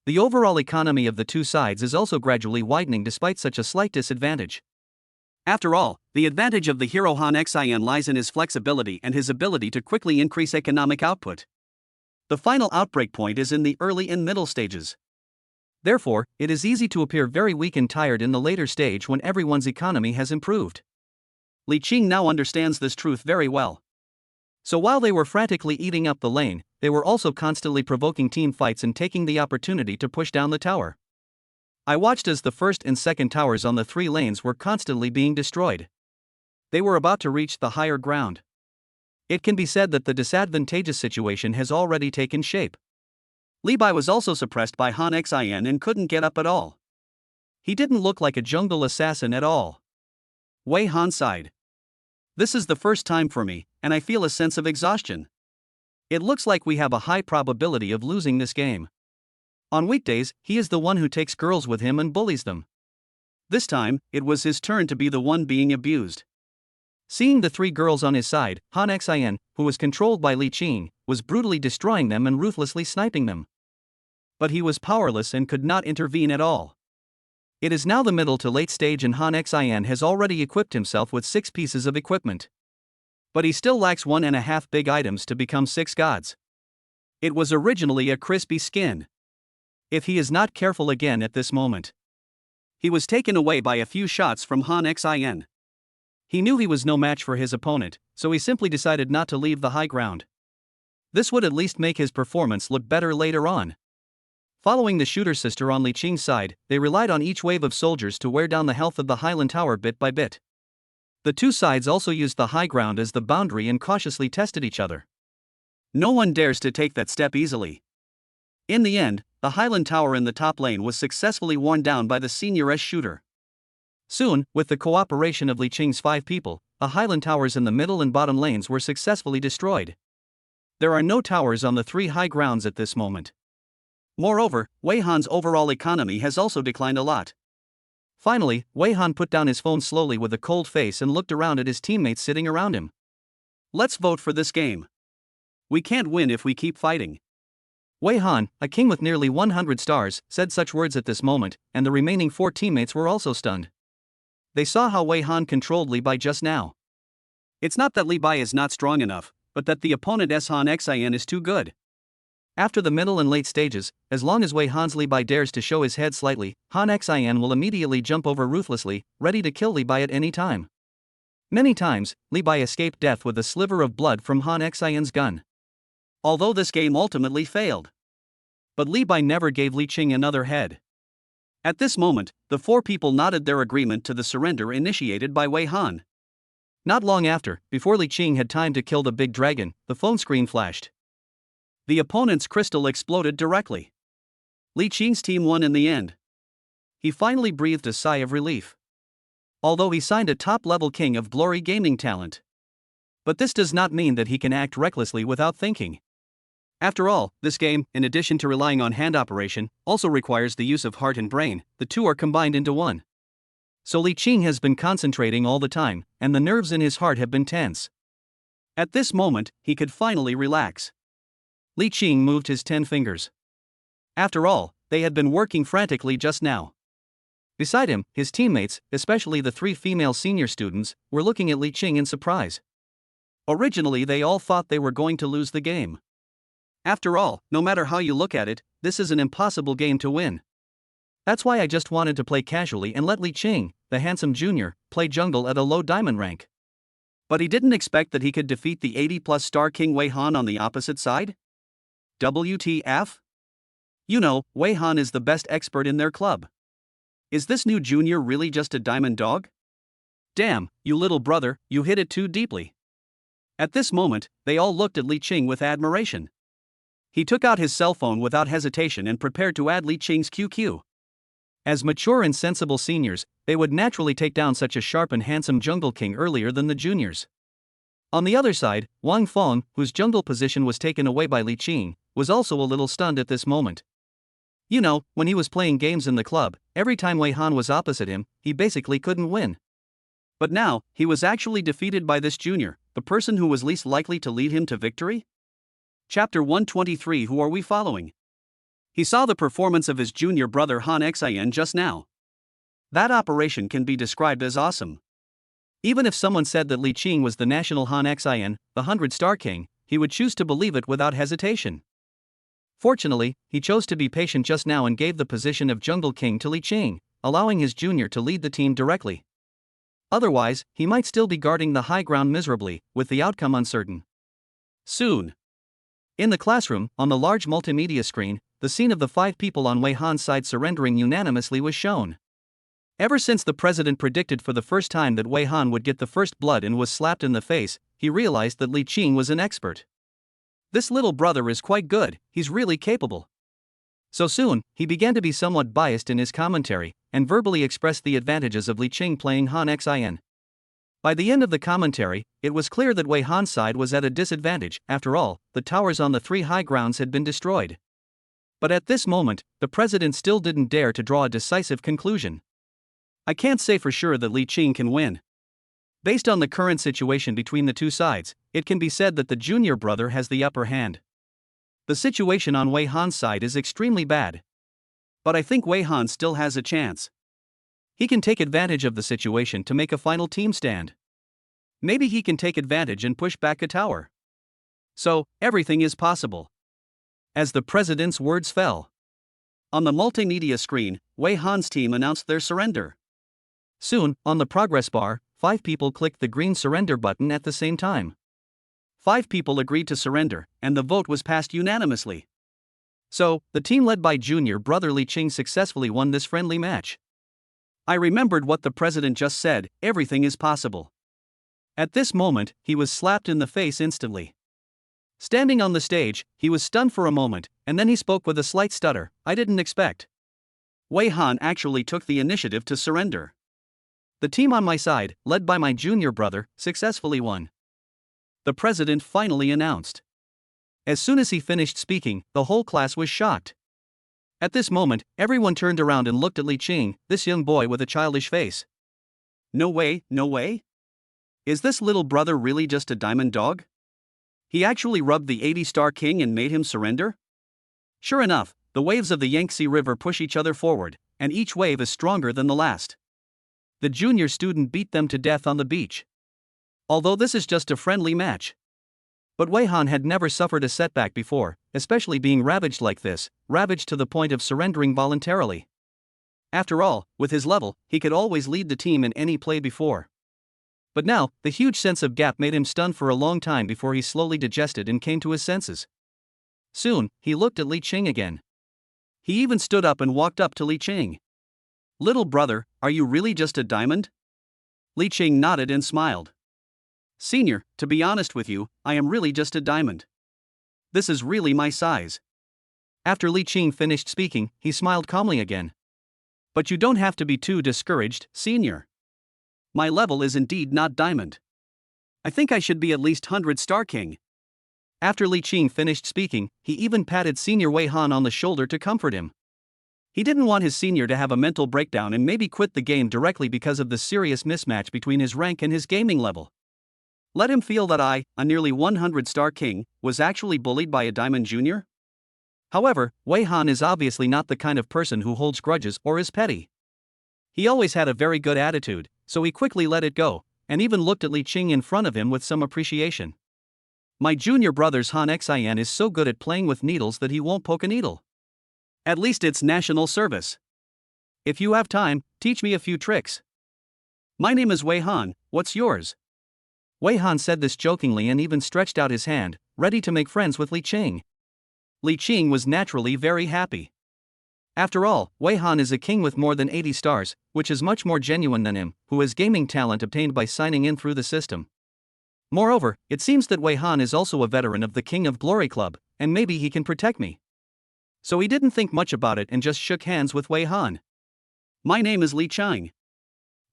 The overall economy of the two sides is also gradually widening despite such a slight disadvantage. After all, the advantage of the hero Han Xin lies in his flexibility and his ability to quickly increase economic output. The final outbreak point is in the early and middle stages. Therefore, it is easy to appear very weak and tired in the later stage when everyone's economy has improved. Li Qing now understands this truth very well. So while they were frantically eating up the lane, they were also constantly provoking team fights and taking the opportunity to push down the tower. I watched as the first and second towers on the 3 lanes were constantly being destroyed. They were about to reach the higher ground. It can be said that the disadvantageous situation has already taken shape. Li Bai was also suppressed by Han Xin and couldn't get up at all. He didn't look like a jungle assassin at all. Wei Han sighed. This is the first time for me, and I feel a sense of exhaustion. It looks like we have a high probability of losing this game. On weekdays, he is the one who takes girls with him and bullies them. This time, it was his turn to be the one being abused. Seeing the 3 girls on his side, Han Xin, who was controlled by Li Qing, was brutally destroying them and ruthlessly sniping them. But he was powerless and could not intervene at all. It is now the middle to late stage and Han Xin has already equipped himself with 6 pieces of equipment. But he still lacks 1.5 big items to become 6 gods. It was originally a crispy skin. If he is not careful again at this moment, he was taken away by a few shots from Han Xin. He knew he was no match for his opponent, so he simply decided not to leave the high ground. This would at least make his performance look better later on. Following the shooter sister on Li Qing's side, they relied on each wave of soldiers to wear down the health of the Highland Tower bit by bit. The two sides also used the high ground as the boundary and cautiously tested each other. No one dares to take that step easily. In the end, the Highland Tower in the top lane was successfully worn down by the senior shooter. Soon, with the cooperation of Li Qing's 5 people, the Highland Towers in the middle and bottom lanes were successfully destroyed. There are no towers on the 3 high grounds at this moment. Moreover, Wei Han's overall economy has also declined a lot. Finally, Wei Han put down his phone slowly with a cold face and looked around at his teammates sitting around him. Let's vote for this game. We can't win if we keep fighting. Wei Han, a king with nearly 100 stars, said such words at this moment, and the remaining 4 teammates were also stunned. They saw how Wei Han controlled Li Bai just now. It's not that Li Bai is not strong enough, but that the opponent's Han Xin is too good. After the middle and late stages, as long as Wei Han's Li Bai dares to show his head slightly, Han Xian will immediately jump over ruthlessly, ready to kill Li Bai at any time. Many times, Li Bai escaped death with a sliver of blood from Han Xian's gun. Although this game ultimately failed. But Li Bai never gave Li Qing another head. At this moment, the four people nodded their agreement to the surrender initiated by Wei Han. Not long after, before Li Qing had time to kill the big dragon, the phone screen flashed. The opponent's crystal exploded directly. Li Qing's team won in the end. He finally breathed a sigh of relief. Although he signed a top-level King of Glory gaming talent. But this does not mean that he can act recklessly without thinking. After all, this game, in addition to relying on hand operation, also requires the use of heart and brain. The two are combined into one. So Li Qing has been concentrating all the time, and the nerves in his heart have been tense. At this moment, he could finally relax. Li Qing moved his 10 fingers. After all, they had been working frantically just now. Beside him, his teammates, especially the 3 female senior students, were looking at Li Qing in surprise. Originally, they all thought they were going to lose the game. After all, no matter how you look at it, this is an impossible game to win. That's why I just wanted to play casually and let Li Qing, the handsome junior, play jungle at a low diamond rank. But he didn't expect that he could defeat the 80+ star King Wei Han on the opposite side? WTF? You know, Wei Han is the best expert in their club. Is this new junior really just a diamond dog? Damn, you little brother, you hit it too deeply. At this moment, they all looked at Li Qing with admiration. He took out his cell phone without hesitation and prepared to add Li Qing's QQ. As mature and sensible seniors, they would naturally take down such a sharp and handsome jungle king earlier than the juniors. On the other side, Wang Feng, whose jungle position was taken away by Li Qing, was also a little stunned at this moment. You know, when he was playing games in the club, every time Wei Han was opposite him, he basically couldn't win. But now, he was actually defeated by this junior, the person who was least likely to lead him to victory? Chapter 123. Who are we following? He saw the performance of his junior brother Han Xian just now. That operation can be described as awesome. Even if someone said that Li Qing was the national Han Xian, the 100-star king, he would choose to believe it without hesitation. Fortunately, he chose to be patient just now and gave the position of jungle king to Li Qing, allowing his junior to lead the team directly. Otherwise, he might still be guarding the high ground miserably, with the outcome uncertain. Soon. In the classroom, on the large multimedia screen, the scene of the 5 people on Wei Han's side surrendering unanimously was shown. Ever since the president predicted for the first time that Wei Han would get the first blood and was slapped in the face, he realized that Li Qing was an expert. This little brother is quite good, he's really capable. So soon, he began to be somewhat biased in his commentary, and verbally expressed the advantages of Li Qing playing Han Xian. By the end of the commentary, it was clear that Wei Han's side was at a disadvantage. After all, the towers on the 3 high grounds had been destroyed. But at this moment, the president still didn't dare to draw a decisive conclusion. I can't say for sure that Li Qing can win. Based on the current situation between the two sides, it can be said that the junior brother has the upper hand. The situation on Wei Han's side is extremely bad. But I think Wei Han still has a chance. He can take advantage of the situation to make a final team stand. Maybe he can take advantage and push back a tower. So, everything is possible. As the president's words fell. On the multimedia screen, Wei Han's team announced their surrender. Soon, on the progress bar, 5 people clicked the green surrender button at the same time. 5 people agreed to surrender, and the vote was passed unanimously. So, the team led by junior brother Li Qing successfully won this friendly match. I remembered what the president just said, everything is possible. At this moment, he was slapped in the face instantly. Standing on the stage, he was stunned for a moment, and then he spoke with a slight stutter. I didn't expect. Wei Han actually took the initiative to surrender. The team on my side, led by my junior brother, successfully won. The president finally announced. As soon as he finished speaking, the whole class was shocked. At this moment, everyone turned around and looked at Li Qing, this young boy with a childish face. No way, no way? Is this little brother really just a diamond dog? He actually rubbed the 80-star king and made him surrender? Sure enough, the waves of the Yangtze River push each other forward, and each wave is stronger than the last. The junior student beat them to death on the beach. Although this is just a friendly match. But Wei Han had never suffered a setback before, especially being ravaged like this, ravaged to the point of surrendering voluntarily. After all, with his level, he could always lead the team in any play before. But now, the huge sense of gap made him stunned for a long time before he slowly digested and came to his senses. Soon, he looked at Li Qing again. He even stood up and walked up to Li Qing. "Little brother, are you really just a diamond?" Li Qing nodded and smiled. "Senior, to be honest with you, I am really just a diamond. This is really my size." After Li Qing finished speaking, he smiled calmly again. "But you don't have to be too discouraged, senior. My level is indeed not diamond. I think I should be at least 100-star king." After Li Qing finished speaking, he even patted Senior Wei Han on the shoulder to comfort him. He didn't want his senior to have a mental breakdown and maybe quit the game directly because of the serious mismatch between his rank and his gaming level. Let him feel that I, a nearly 100-star king, was actually bullied by a diamond junior? However, Wei Han is obviously not the kind of person who holds grudges or is petty. He always had a very good attitude, so he quickly let it go, and even looked at Li Qing in front of him with some appreciation. "My junior brother's Han Xian is so good at playing with needles that he won't poke a needle. At least it's national service. If you have time, teach me a few tricks." "My name is Wei Han, what's yours?" Wei Han said this jokingly and even stretched out his hand, ready to make friends with Li Qing. Li Qing was naturally very happy. After all, Wei Han is a king with more than 80 stars, which is much more genuine than him, who has gaming talent obtained by signing in through the system. Moreover, it seems that Wei Han is also a veteran of the King of Glory Club, and maybe he can protect me. So he didn't think much about it and just shook hands with Wei Han. "My name is Li Qing."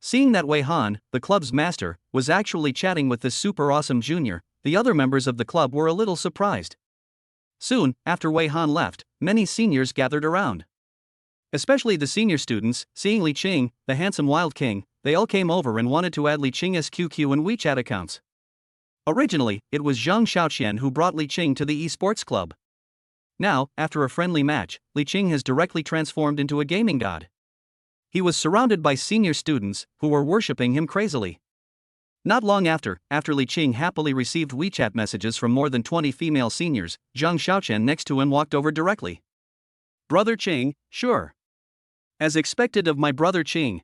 Seeing that Wei Han, the club's master, was actually chatting with this super awesome junior, the other members of the club were a little surprised. Soon, after Wei Han left, many seniors gathered around. Especially the senior students, seeing Li Qing, the handsome wild king, they all came over and wanted to add Li Qing's QQ and WeChat accounts. Originally, it was Zhang Xiaoqian who brought Li Qing to the esports club. Now, after a friendly match, Li Qing has directly transformed into a gaming god. He was surrounded by senior students, who were worshipping him crazily. Not long after Li Qing happily received WeChat messages from more than 20 female seniors, Zhang Xiaoqian next to him walked over directly. "Brother Qing, sure. As expected of my brother Qing.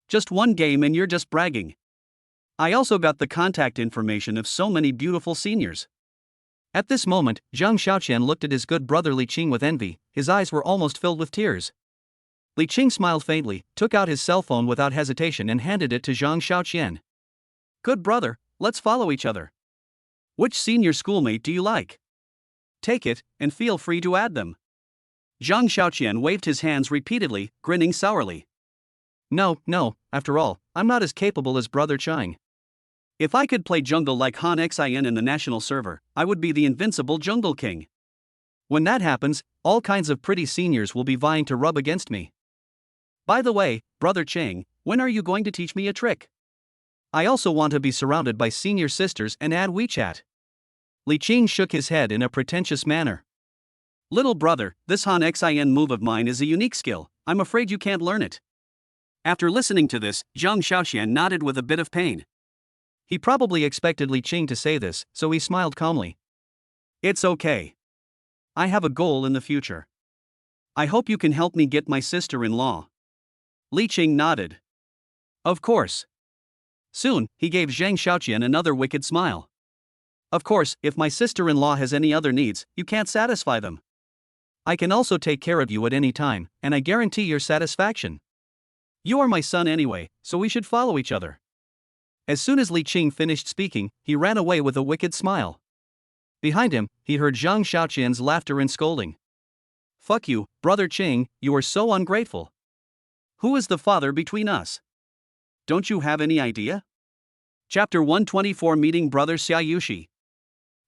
Just one game and you're just bragging. I also got the contact information of so many beautiful seniors." At this moment, Zhang Xiaoqian looked at his good brother Li Qing with envy, his eyes were almost filled with tears. Li Qing smiled faintly, took out his cell phone without hesitation and handed it to Zhang Xiaoqian. "Good brother, let's follow each other. Which senior schoolmate do you like? Take it, and feel free to add them." Zhang Xiaoqian waved his hands repeatedly, grinning sourly. No, after all, I'm not as capable as brother Qing. If I could play jungle like Han Xian in the national server, I would be the invincible jungle king. When that happens, all kinds of pretty seniors will be vying to rub against me. By the way, brother Qing, when are you going to teach me a trick? I also want to be surrounded by senior sisters and add WeChat. Li Qing shook his head in a pretentious manner. "Little brother, this Han Xian move of mine is a unique skill, I'm afraid you can't learn it." After listening to this, Zhang Xiaoqian nodded with a bit of pain. He probably expected Li Qing to say this, so he smiled calmly. "It's okay. I have a goal in the future. I hope you can help me get my sister-in-law." Li Qing nodded. "Of course." Soon, he gave Zhang Xiaoqian another wicked smile. "Of course, if my sister-in-law has any other needs, you can't satisfy them. I can also take care of you at any time, and I guarantee your satisfaction. You are my son anyway, so we should follow each other." As soon as Li Qing finished speaking, he ran away with a wicked smile. Behind him, he heard Zhang Xiaoqian's laughter and scolding. "Fuck you, brother Qing, you are so ungrateful. Who is the father between us? Don't you have any idea?" Chapter 124 Meeting Brother Xiaushi.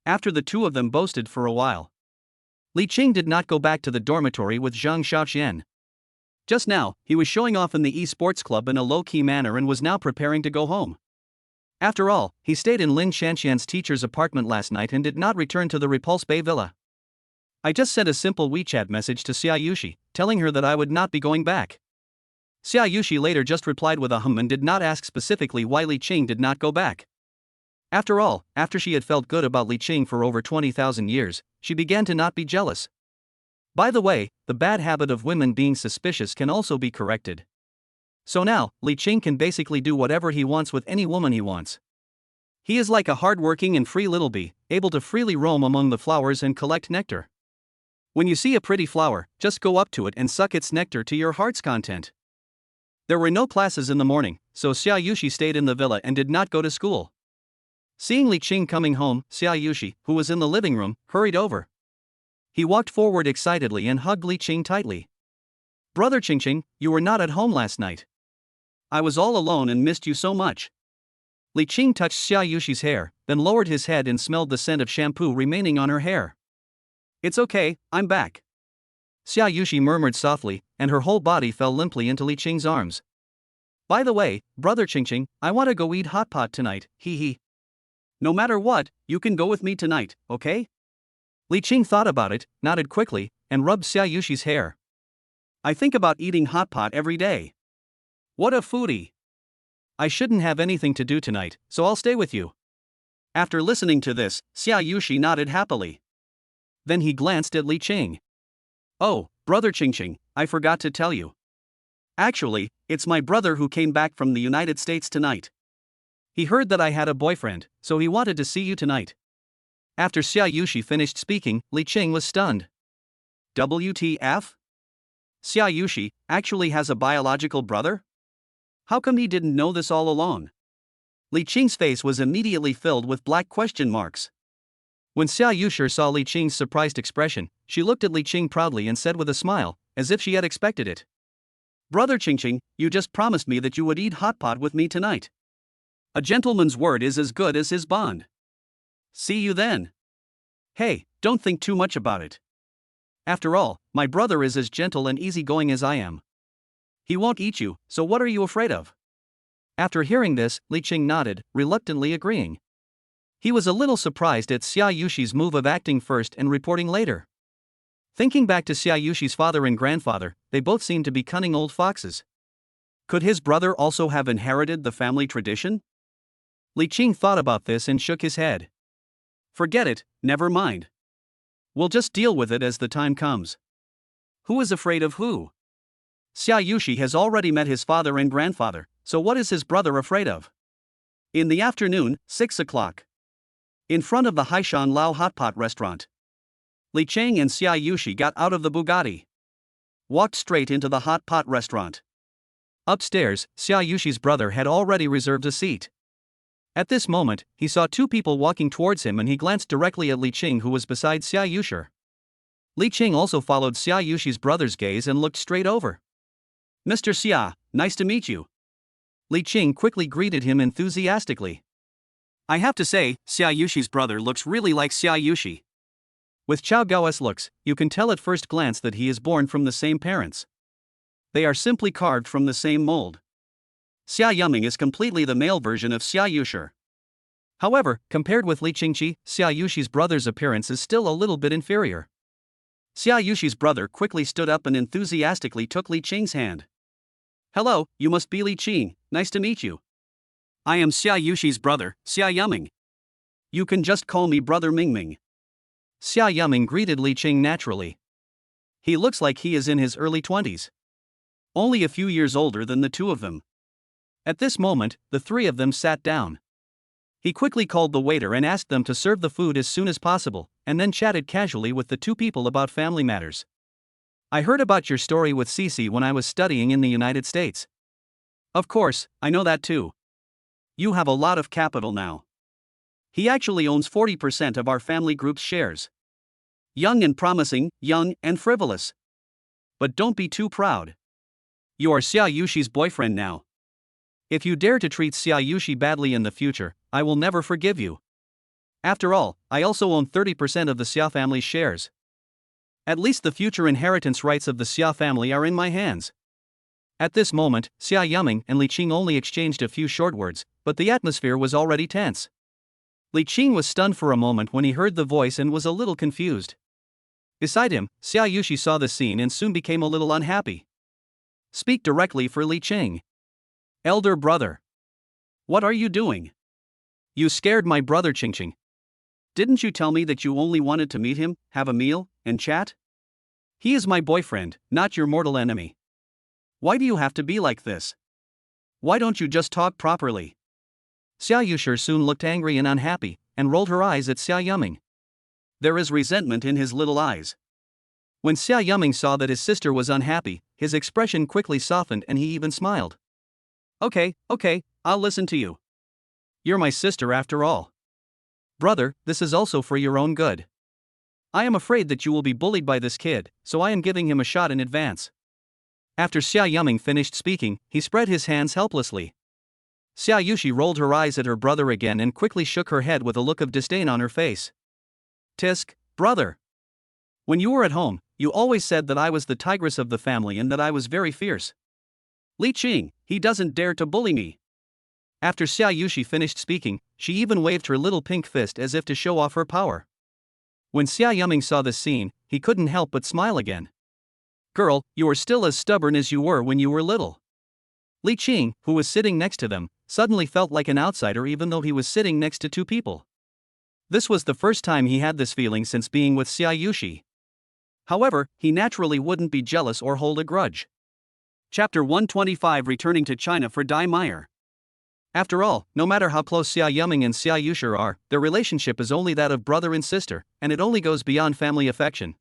After the two of them boasted for a while, Li Qing did not go back to the dormitory with Zhang Xiaoqian. Just now, he was showing off in the esports club in a low-key manner and was now preparing to go home. After all, he stayed in Lin Shanxian's teacher's apartment last night and did not return to the Repulse Bay villa. "I just sent a simple WeChat message to Xiaushi, telling her that I would not be going back." Xiaushi later just replied with a hum and did not ask specifically why Li Qing did not go back. After all, after she had felt good about Li Qing for over 20,000 years, she began to not be jealous. By the way, the bad habit of women being suspicious can also be corrected. So now, Li Qing can basically do whatever he wants with any woman he wants. He is like a hard-working and free little bee, able to freely roam among the flowers and collect nectar. When you see a pretty flower, just go up to it and suck its nectar to your heart's content. There were no classes in the morning, so Xiaushi stayed in the villa and did not go to school. Seeing Li Qing coming home, Xiaushi, who was in the living room, hurried over. He walked forward excitedly and hugged Li Qing tightly. "Brother Qingqing, you were not at home last night. I was all alone and missed you so much." Li Qing touched Xiaoshi's hair, then lowered his head and smelled the scent of shampoo remaining on her hair. "It's okay, I'm back." Xiaoshi murmured softly, and her whole body fell limply into Li Qing's arms. "By the way, Brother Qingqing, I want to go eat hot pot tonight, hee hee." "No matter what, you can go with me tonight, okay?" Li Qing thought about it, nodded quickly, and rubbed Xiaoshi's hair. "I think about eating hot pot every day. What a foodie. I shouldn't have anything to do tonight, so I'll stay with you." After listening to this, Xiaoshi nodded happily. Then he glanced at Li Qing. "Oh, Brother Qingqing, I forgot to tell you. Actually, it's my brother who came back from the United States tonight. He heard that I had a boyfriend, so he wanted to see you tonight." After Xiaoshi finished speaking, Li Qing was stunned. WTF? Xiaoshi actually has a biological brother? How come he didn't know this all along? Li Qing's face was immediately filled with black question marks. When Xiaoshi saw Li Qing's surprised expression, she looked at Li Qing proudly and said with a smile, as if she had expected it. "Brother Qingqing, you just promised me that you would eat hot pot with me tonight. A gentleman's word is as good as his bond. See you then. Hey, don't think too much about it. After all, my brother is as gentle and easygoing as I am. He won't eat you, so what are you afraid of?" After hearing this, Li Qing nodded, reluctantly agreeing. He was a little surprised at Xiaoshi's move of acting first and reporting later. Thinking back to Xiaoshi's father and grandfather, they both seemed to be cunning old foxes. Could his brother also have inherited the family tradition? Li Qing thought about this and shook his head. "Forget it, never mind. We'll just deal with it as the time comes. Who is afraid of who? Xiaoshi has already met his father and grandfather, so what is his brother afraid of?" In the afternoon, 6 o'clock. In front of the Haishan Lao Hot Pot restaurant. Li Qing and Xiaoshi got out of the Bugatti. Walked straight into the hot pot restaurant. Upstairs, Xiaoshi's brother had already reserved a seat. At this moment, he saw two people walking towards him and he glanced directly at Li Qing, who was beside Xiaoshi. Li Qing also followed Xiaoshi's brother's gaze and looked straight over. "Mr. Xia, nice to meet you." Li Qing quickly greeted him enthusiastically. "I have to say, Xiaoshi's brother looks really like Xiaoshi. With Chao Gao's looks, you can tell at first glance that he is born from the same parents. They are simply carved from the same mold. Xia Yuming is completely the male version of Xiaoshi. However, compared with Li Qingqi, Xiaoshi's brother's appearance is still a little bit inferior." Xiaoshi's brother quickly stood up and enthusiastically took Li Qing's hand. "Hello, you must be Li Qing, nice to meet you. I am Xiaoshi's brother, Xia Yuming. You can just call me Brother Mingming." Xia Yuming greeted Li Qing naturally. He looks like he is in his early 20s. Only a few years older than the two of them. At this moment, the three of them sat down. He quickly called the waiter and asked them to serve the food as soon as possible, and then chatted casually with the two people about family matters. "I heard about your story with Cece when I was studying in the United States." "Of course, I know that too. You have a lot of capital now. He actually owns 40% of our family group's shares. Young and promising, young and frivolous. But don't be too proud. You are Xiaoshi's boyfriend now. If you dare to treat Xiaoshi badly in the future, I will never forgive you. After all, I also own 30% of the Xia family's shares. At least the future inheritance rights of the Xia family are in my hands." At this moment, Xia Yuming and Li Qing only exchanged a few short words, but the atmosphere was already tense. Li Qing was stunned for a moment when he heard the voice and was a little confused. Beside him, Xiaoshi saw the scene and soon became a little unhappy. "Speak directly for Li Qing. Elder brother. What are you doing? You scared my brother Qingqing. Didn't you tell me that you only wanted to meet him, have a meal, and chat? He is my boyfriend, not your mortal enemy. Why do you have to be like this? Why don't you just talk properly? Xiaushi soon looked angry and unhappy, and rolled her eyes at Xia Yuming. There is resentment in his little eyes. When Xia Yuming saw that his sister was unhappy, his expression quickly softened and he even smiled. Okay, I'll listen to you. You're my sister after all. Brother, this is also for your own good. I am afraid that you will be bullied by this kid, so I am giving him a shot in advance. After Xia Yuming finished speaking, he spread his hands helplessly. Xiaushi rolled her eyes at her brother again and quickly shook her head with a look of disdain on her face. Tisk, brother. When you were at home, you always said that I was the tigress of the family and that I was very fierce. Li Qing, he doesn't dare to bully me. After Xiaushi finished speaking, she even waved her little pink fist as if to show off her power. When Xia Yuming saw this scene, he couldn't help but smile again. Girl, you are still as stubborn as you were when you were little. Li Qing, who was sitting next to them, suddenly felt like an outsider even though he was sitting next to two people. This was the first time he had this feeling since being with Xiaushi. However, he naturally wouldn't be jealous or hold a grudge. Chapter 125 Returning to China for Dai Meyer. After all, no matter how close Xia Yuming and Xiaushi are, their relationship is only that of brother and sister, and it only goes beyond family affection.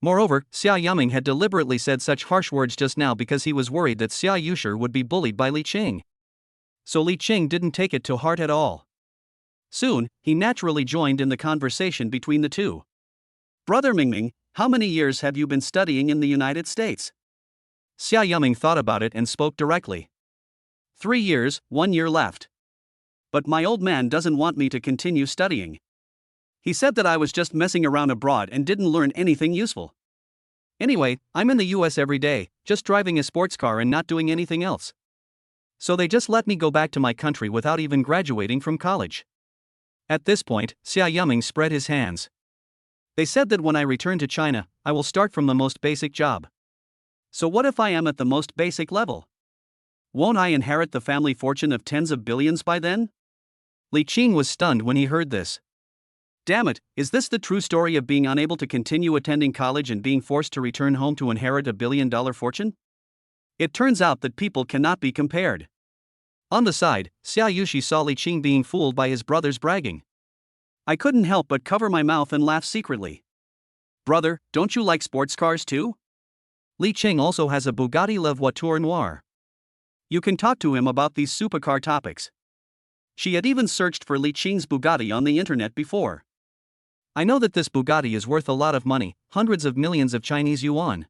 Moreover, Xia Yuming had deliberately said such harsh words just now because he was worried that Xiaushi would be bullied by Li Qing. So Li Qing didn't take it to heart at all. Soon, he naturally joined in the conversation between the two. Brother Mingming, how many years have you been studying in the United States? Xia Yuming thought about it and spoke directly. 3 years, 1 year left. But my old man doesn't want me to continue studying. He said that I was just messing around abroad and didn't learn anything useful. Anyway, I'm in the US every day, just driving a sports car and not doing anything else. So they just let me go back to my country without even graduating from college. At this point, Xia Yuming spread his hands. They said that when I return to China, I will start from the most basic job. So what if I am at the most basic level? Won't I inherit the family fortune of tens of billions by then? Li Qing was stunned when he heard this. Damn it, is this the true story of being unable to continue attending college and being forced to return home to inherit a billion-dollar fortune? It turns out that people cannot be compared. On the side, Xiaushi saw Li Qing being fooled by his brother's bragging. I couldn't help but cover my mouth and laugh secretly. Brother, don't you like sports cars too? Li Qing also has a Bugatti La Voiture Noire. You can talk to him about these supercar topics. She had even searched for Li Qing's Bugatti on the internet before. I know that this Bugatti is worth a lot of money, hundreds of millions of Chinese yuan.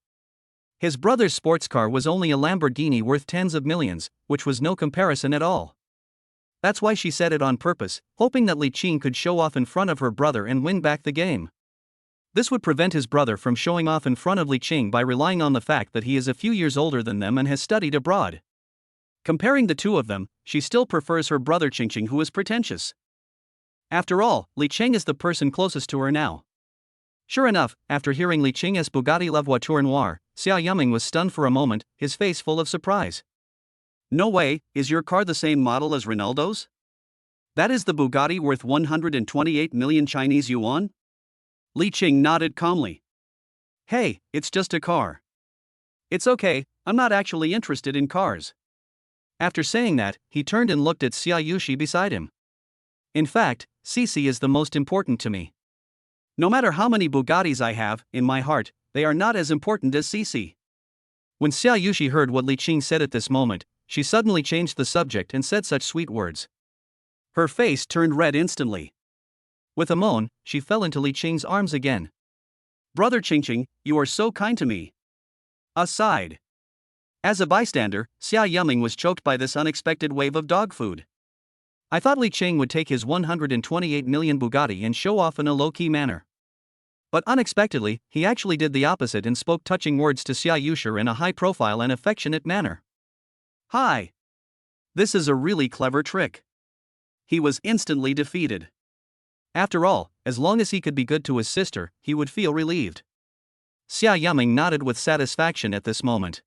His brother's sports car was only a Lamborghini worth tens of millions, which was no comparison at all. That's why she said it on purpose, hoping that Li Qing could show off in front of her brother and win back the game. This would prevent his brother from showing off in front of Li Qing by relying on the fact that he is a few years older than them and has studied abroad. Comparing the two of them, she still prefers her brother Qingqing, who is pretentious. After all, Li Qing is the person closest to her now. Sure enough, after hearing Li Qing's Bugatti La Voiture Noire, Xia Yuming was stunned for a moment, his face full of surprise. No way, is your car the same model as Ronaldo's? That is the Bugatti worth 128 million Chinese yuan? Li Qing nodded calmly. Hey, it's just a car. It's okay, I'm not actually interested in cars. After saying that, he turned and looked at Xiaushi beside him. In fact, Cici is the most important to me. No matter how many Bugattis I have, in my heart, they are not as important as Cici. When Xiaushi heard what Li Qing said at this moment, she suddenly changed the subject and said such sweet words. Her face turned red instantly. With a moan, she fell into Li Qing's arms again. Brother Qingqing, you are so kind to me. Aside. As a bystander, Xia Yuming was choked by this unexpected wave of dog food. I thought Li Qing would take his 128 million Bugatti and show off in a low-key manner. But unexpectedly, he actually did the opposite and spoke touching words to Xiaushi in a high-profile and affectionate manner. Hi. This is a really clever trick. He was instantly defeated. After all, as long as he could be good to his sister, he would feel relieved. Xia Yuming nodded with satisfaction at this moment.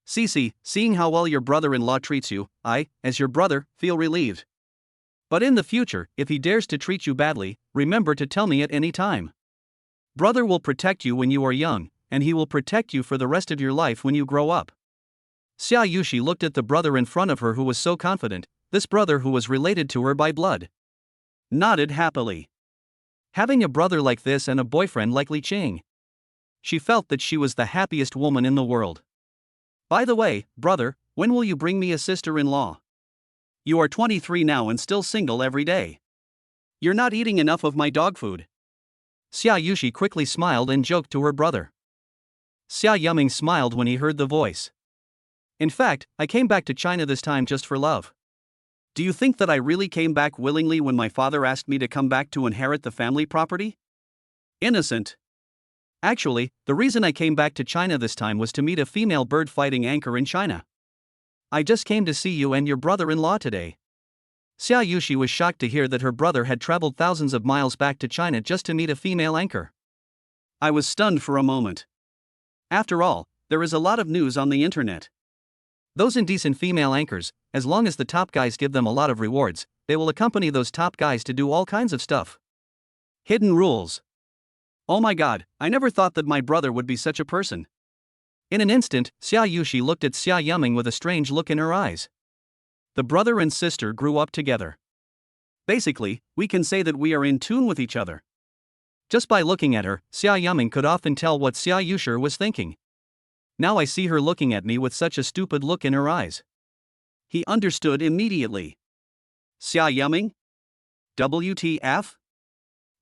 Cici, seeing how well your brother-in-law treats you, I, as your brother, feel relieved. But in the future, if he dares to treat you badly, remember to tell me at any time. Brother will protect you when you are young, and he will protect you for the rest of your life when you grow up. Xiaushi looked at the brother in front of her who was so confident, this brother who was related to her by blood. Nodded happily. Having a brother like this and a boyfriend like Li Qing. She felt that she was the happiest woman in the world. By the way, brother, when will you bring me a sister-in-law? You are 23 now and still single every day. You're not eating enough of my dog food. Xiaushi quickly smiled and joked to her brother. Xia Yuming smiled when he heard the voice. In fact, I came back to China this time just for love. Do you think that I really came back willingly when my father asked me to come back to inherit the family property? Innocent. Actually, the reason I came back to China this time was to meet a female bird fighting anchor in China. I just came to see you and your brother-in-law today. Xiaushi was shocked to hear that her brother had traveled thousands of miles back to China just to meet a female anchor. I was stunned for a moment. After all, there is a lot of news on the internet. Those indecent female anchors, as long as the top guys give them a lot of rewards, they will accompany those top guys to do all kinds of stuff. Hidden rules. Oh my god, I never thought that my brother would be such a person. In an instant, Xiaushi looked at Xia Yuming with a strange look in her eyes. The brother and sister grew up together. Basically, we can say that we are in tune with each other. Just by looking at her, Xia Yuming could often tell what Xiaushi was thinking. Now I see her looking at me with such a stupid look in her eyes. He understood immediately. Xia Yuming? WTF?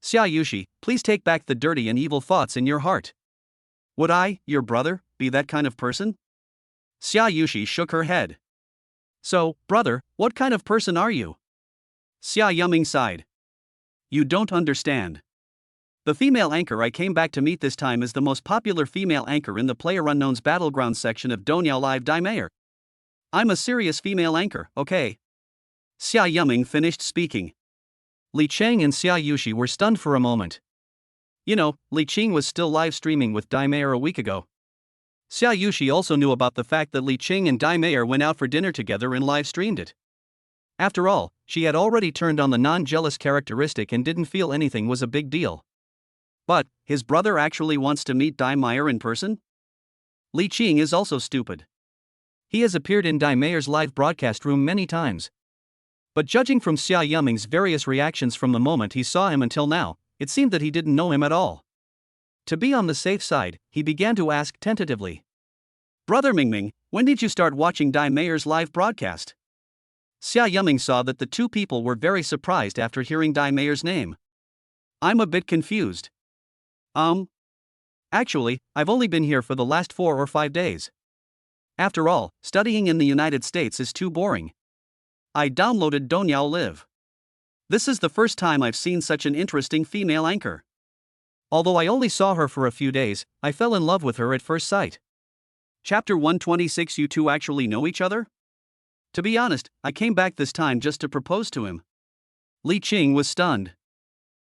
Xiaushi, please take back the dirty and evil thoughts in your heart. Would I, your brother, be that kind of person? Xiaushi shook her head. So, brother, what kind of person are you? Xia Yuming sighed. You don't understand. The female anchor I came back to meet this time is the most popular female anchor in the PlayerUnknown's Battlegrounds section of Donyao Live Daimayer. I'm a serious female anchor, okay? Xia Yuming finished speaking. Li Qing and Xiaushi were stunned for a moment. You know, Li Qing was still live streaming with Daimayer a week ago. Xiaushi also knew about the fact that Li Qing and Daimayer went out for dinner together and live streamed it. After all, she had already turned on the non-jealous characteristic and didn't feel anything was a big deal. But, his brother actually wants to meet Daimayer in person? Li Qing is also stupid. He has appeared in Daimayer's live broadcast room many times. But judging from Xia Yuming's various reactions from the moment he saw him until now, it seemed that he didn't know him at all. To be on the safe side, he began to ask tentatively. Brother Mingming, when did you start watching Daimayer's live broadcast? Xia Yuming saw that the two people were very surprised after hearing Daimayer's name. I'm a bit confused. Actually, I've only been here for the last 4 or 5 days. After all, studying in the United States is too boring. I downloaded Donyao Live. This is the first time I've seen such an interesting female anchor. Although I only saw her for a few days, I fell in love with her at first sight. Chapter 126. You two actually know each other? To be honest, I came back this time just to propose to him. Li Qing was stunned.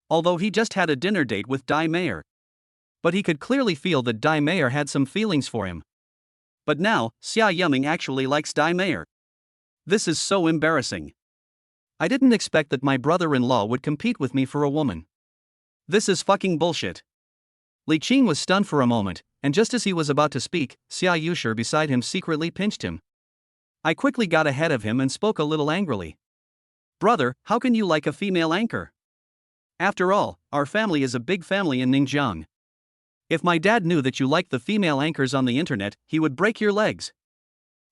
Although he just had a dinner date with Daimayer. But he could clearly feel that Daimayer had some feelings for him. But now, Xia Yuming actually likes Daimayer. This is so embarrassing. I didn't expect that my brother-in-law would compete with me for a woman. This is fucking bullshit. Li Qing was stunned for a moment, and just as he was about to speak, Xiaushi beside him secretly pinched him. I quickly got ahead of him and spoke a little angrily. Brother, how can you like a female anchor? After all, our family is a big family in Ningjiang. If my dad knew that you liked the female anchors on the internet, he would break your legs.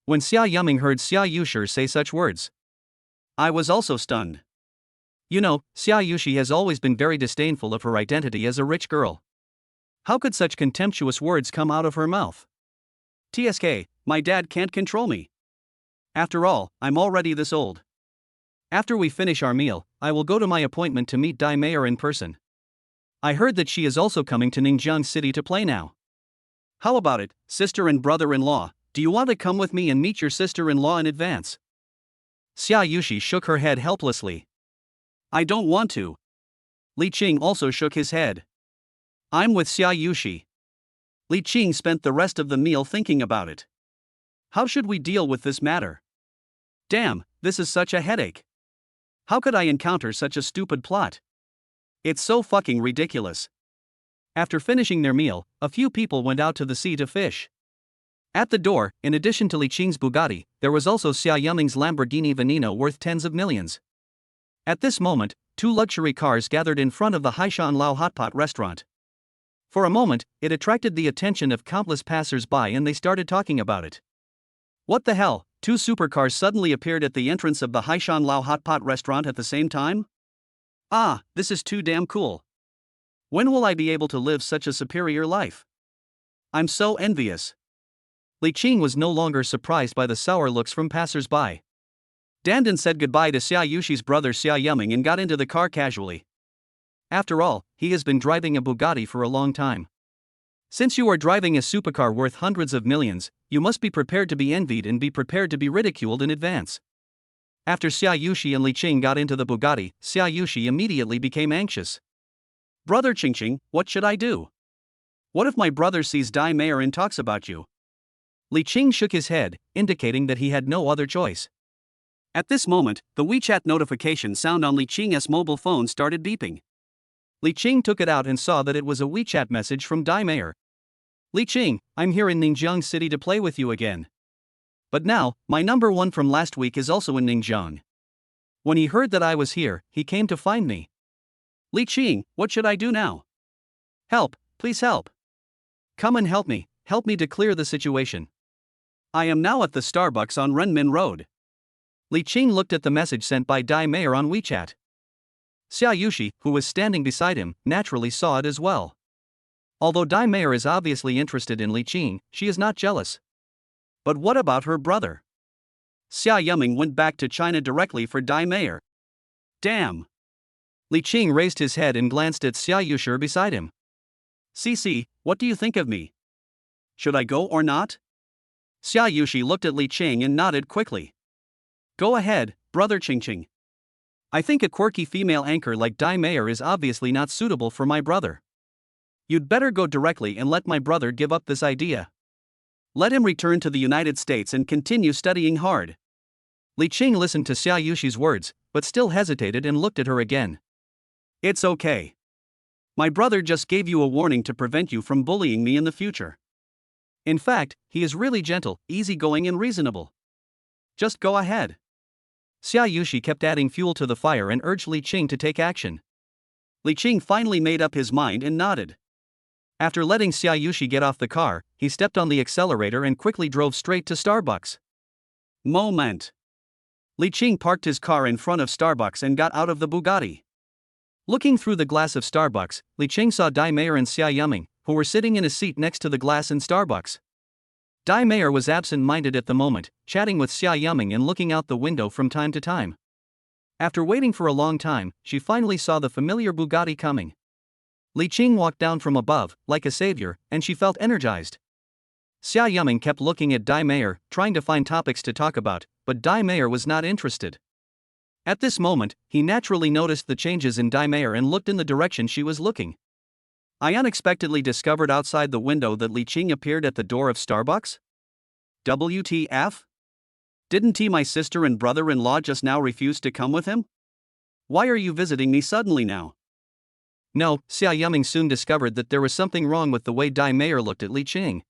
When Xia Yuming heard Xiaushi say such words, I was also stunned. You know, Xiaushi has always been very disdainful of her identity as a rich girl. How could such contemptuous words come out of her mouth? TSK, my dad can't control me. After all, I'm already this old. After we finish our meal, I will go to my appointment to meet Daimayer in person. I heard that she is also coming to Ningjiang City to play now. How about it, sister and brother-in-law, do you want to come with me and meet your sister-in-law in advance? Xiaushi shook her head helplessly. I don't want to. Li Qing also shook his head. I'm with Xiaushi. Li Qing spent the rest of the meal thinking about it. How should we deal with this matter? Damn, this is such a headache. How could I encounter such a stupid plot? It's so fucking ridiculous. After finishing their meal, a few people went out to the sea to fish. At the door, in addition to Li Qing's Bugatti, there was also Xia Yiming's Lamborghini Veneno worth tens of millions. At this moment, 2 luxury cars gathered in front of the Haishan Lao Hotpot restaurant. For a moment, it attracted the attention of countless passers-by and they started talking about it. What the hell, 2 supercars suddenly appeared at the entrance of the Haishan Lao Hotpot restaurant at the same time? Ah, this is too damn cool. When will I be able to live such a superior life? I'm so envious. Li Qing was no longer surprised by the sour looks from passers-by. Dandan said goodbye to Xiaoshi's brother Xia Yiming and got into the car casually. After all, he has been driving a Bugatti for a long time. Since you are driving a supercar worth hundreds of millions, you must be prepared to be envied and be prepared to be ridiculed in advance. After Xiaoshi and Li Qing got into the Bugatti, Xiaoshi immediately became anxious. Brother Qingqing, what should I do? What if my brother sees Dai Mayer and talks about you? Li Qing shook his head, indicating that he had no other choice. At this moment, the WeChat notification sound on Li Qing's mobile phone started beeping. Li Qing took it out and saw that it was a WeChat message from Dai Mayer. Li Qing, I'm here in Ningjiang City to play with you again. But now, my number 1 from last week is also in Ningjiang. When he heard that I was here, he came to find me. Li Qing, what should I do now? Help, please help. Come and help me to clear the situation. I am now at the Starbucks on Renmin Road. Li Qing looked at the message sent by Dai Mayer on WeChat. Xiaoshi, who was standing beside him, naturally saw it as well. Although Dai Mayer is obviously interested in Li Qing, she is not jealous. But what about her brother? Xia Yiming went back to China directly for Dai Mayer. Damn. Li Qing raised his head and glanced at Xiaoshi beside him. Cici, what do you think of me? Should I go or not? Xiaoshi looked at Li Qing and nodded quickly. Go ahead, brother Qingqing. I think a quirky female anchor like Dai Mayer is obviously not suitable for my brother. You'd better go directly and let my brother give up this idea. Let him return to the United States and continue studying hard. Li Qing listened to Xiaoshi's words, but still hesitated and looked at her again. It's okay. My brother just gave you a warning to prevent you from bullying me in the future. In fact, he is really gentle, easygoing and reasonable. Just go ahead. Xiaoshi kept adding fuel to the fire and urged Li Qing to take action. Li Qing finally made up his mind and nodded. After letting Xiaoshi get off the car, he stepped on the accelerator and quickly drove straight to Starbucks. Moment. Li Qing parked his car in front of Starbucks and got out of the Bugatti. Looking through the glass of Starbucks, Li Qing saw Dai Mayer and Xia Yiming, who were sitting in a seat next to the glass in Starbucks. Dai Mayer was absent-minded at the moment, chatting with Xia Yiming and looking out the window from time to time. After waiting for a long time, she finally saw the familiar Bugatti coming. Li Qing walked down from above, like a savior, and she felt energized. Xia Yiming kept looking at Dai Mayer, trying to find topics to talk about, but Dai Mayer was not interested. At this moment, he naturally noticed the changes in Dai Mayer and looked in the direction she was looking. I unexpectedly discovered outside the window that Li Qing appeared at the door of Starbucks? WTF? Didn't my sister and brother-in-law just now refuse to come with him? Why are you visiting me suddenly now? No, Xia Yiming soon discovered that there was something wrong with the way Dai Mayer looked at Li Qing.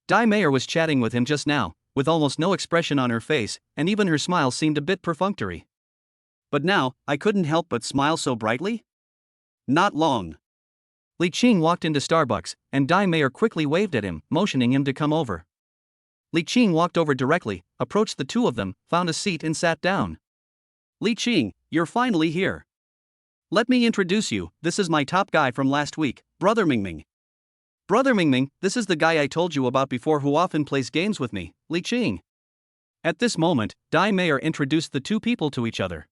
Dai Mayer was chatting with him just now, with almost no expression on her face, and even her smile seemed a bit perfunctory. But now, I couldn't help but smile so brightly? Not long. Li Qing walked into Starbucks, and Dai Mayer quickly waved at him, motioning him to come over. Li Qing walked over directly, approached the two of them, found a seat and sat down. Li Qing, you're finally here. Let me introduce you, this is my top guy from last week, Brother Mingming. Brother Mingming, this is the guy I told you about before who often plays games with me, Li Qing. At this moment, Dai Mayer introduced the two people to each other.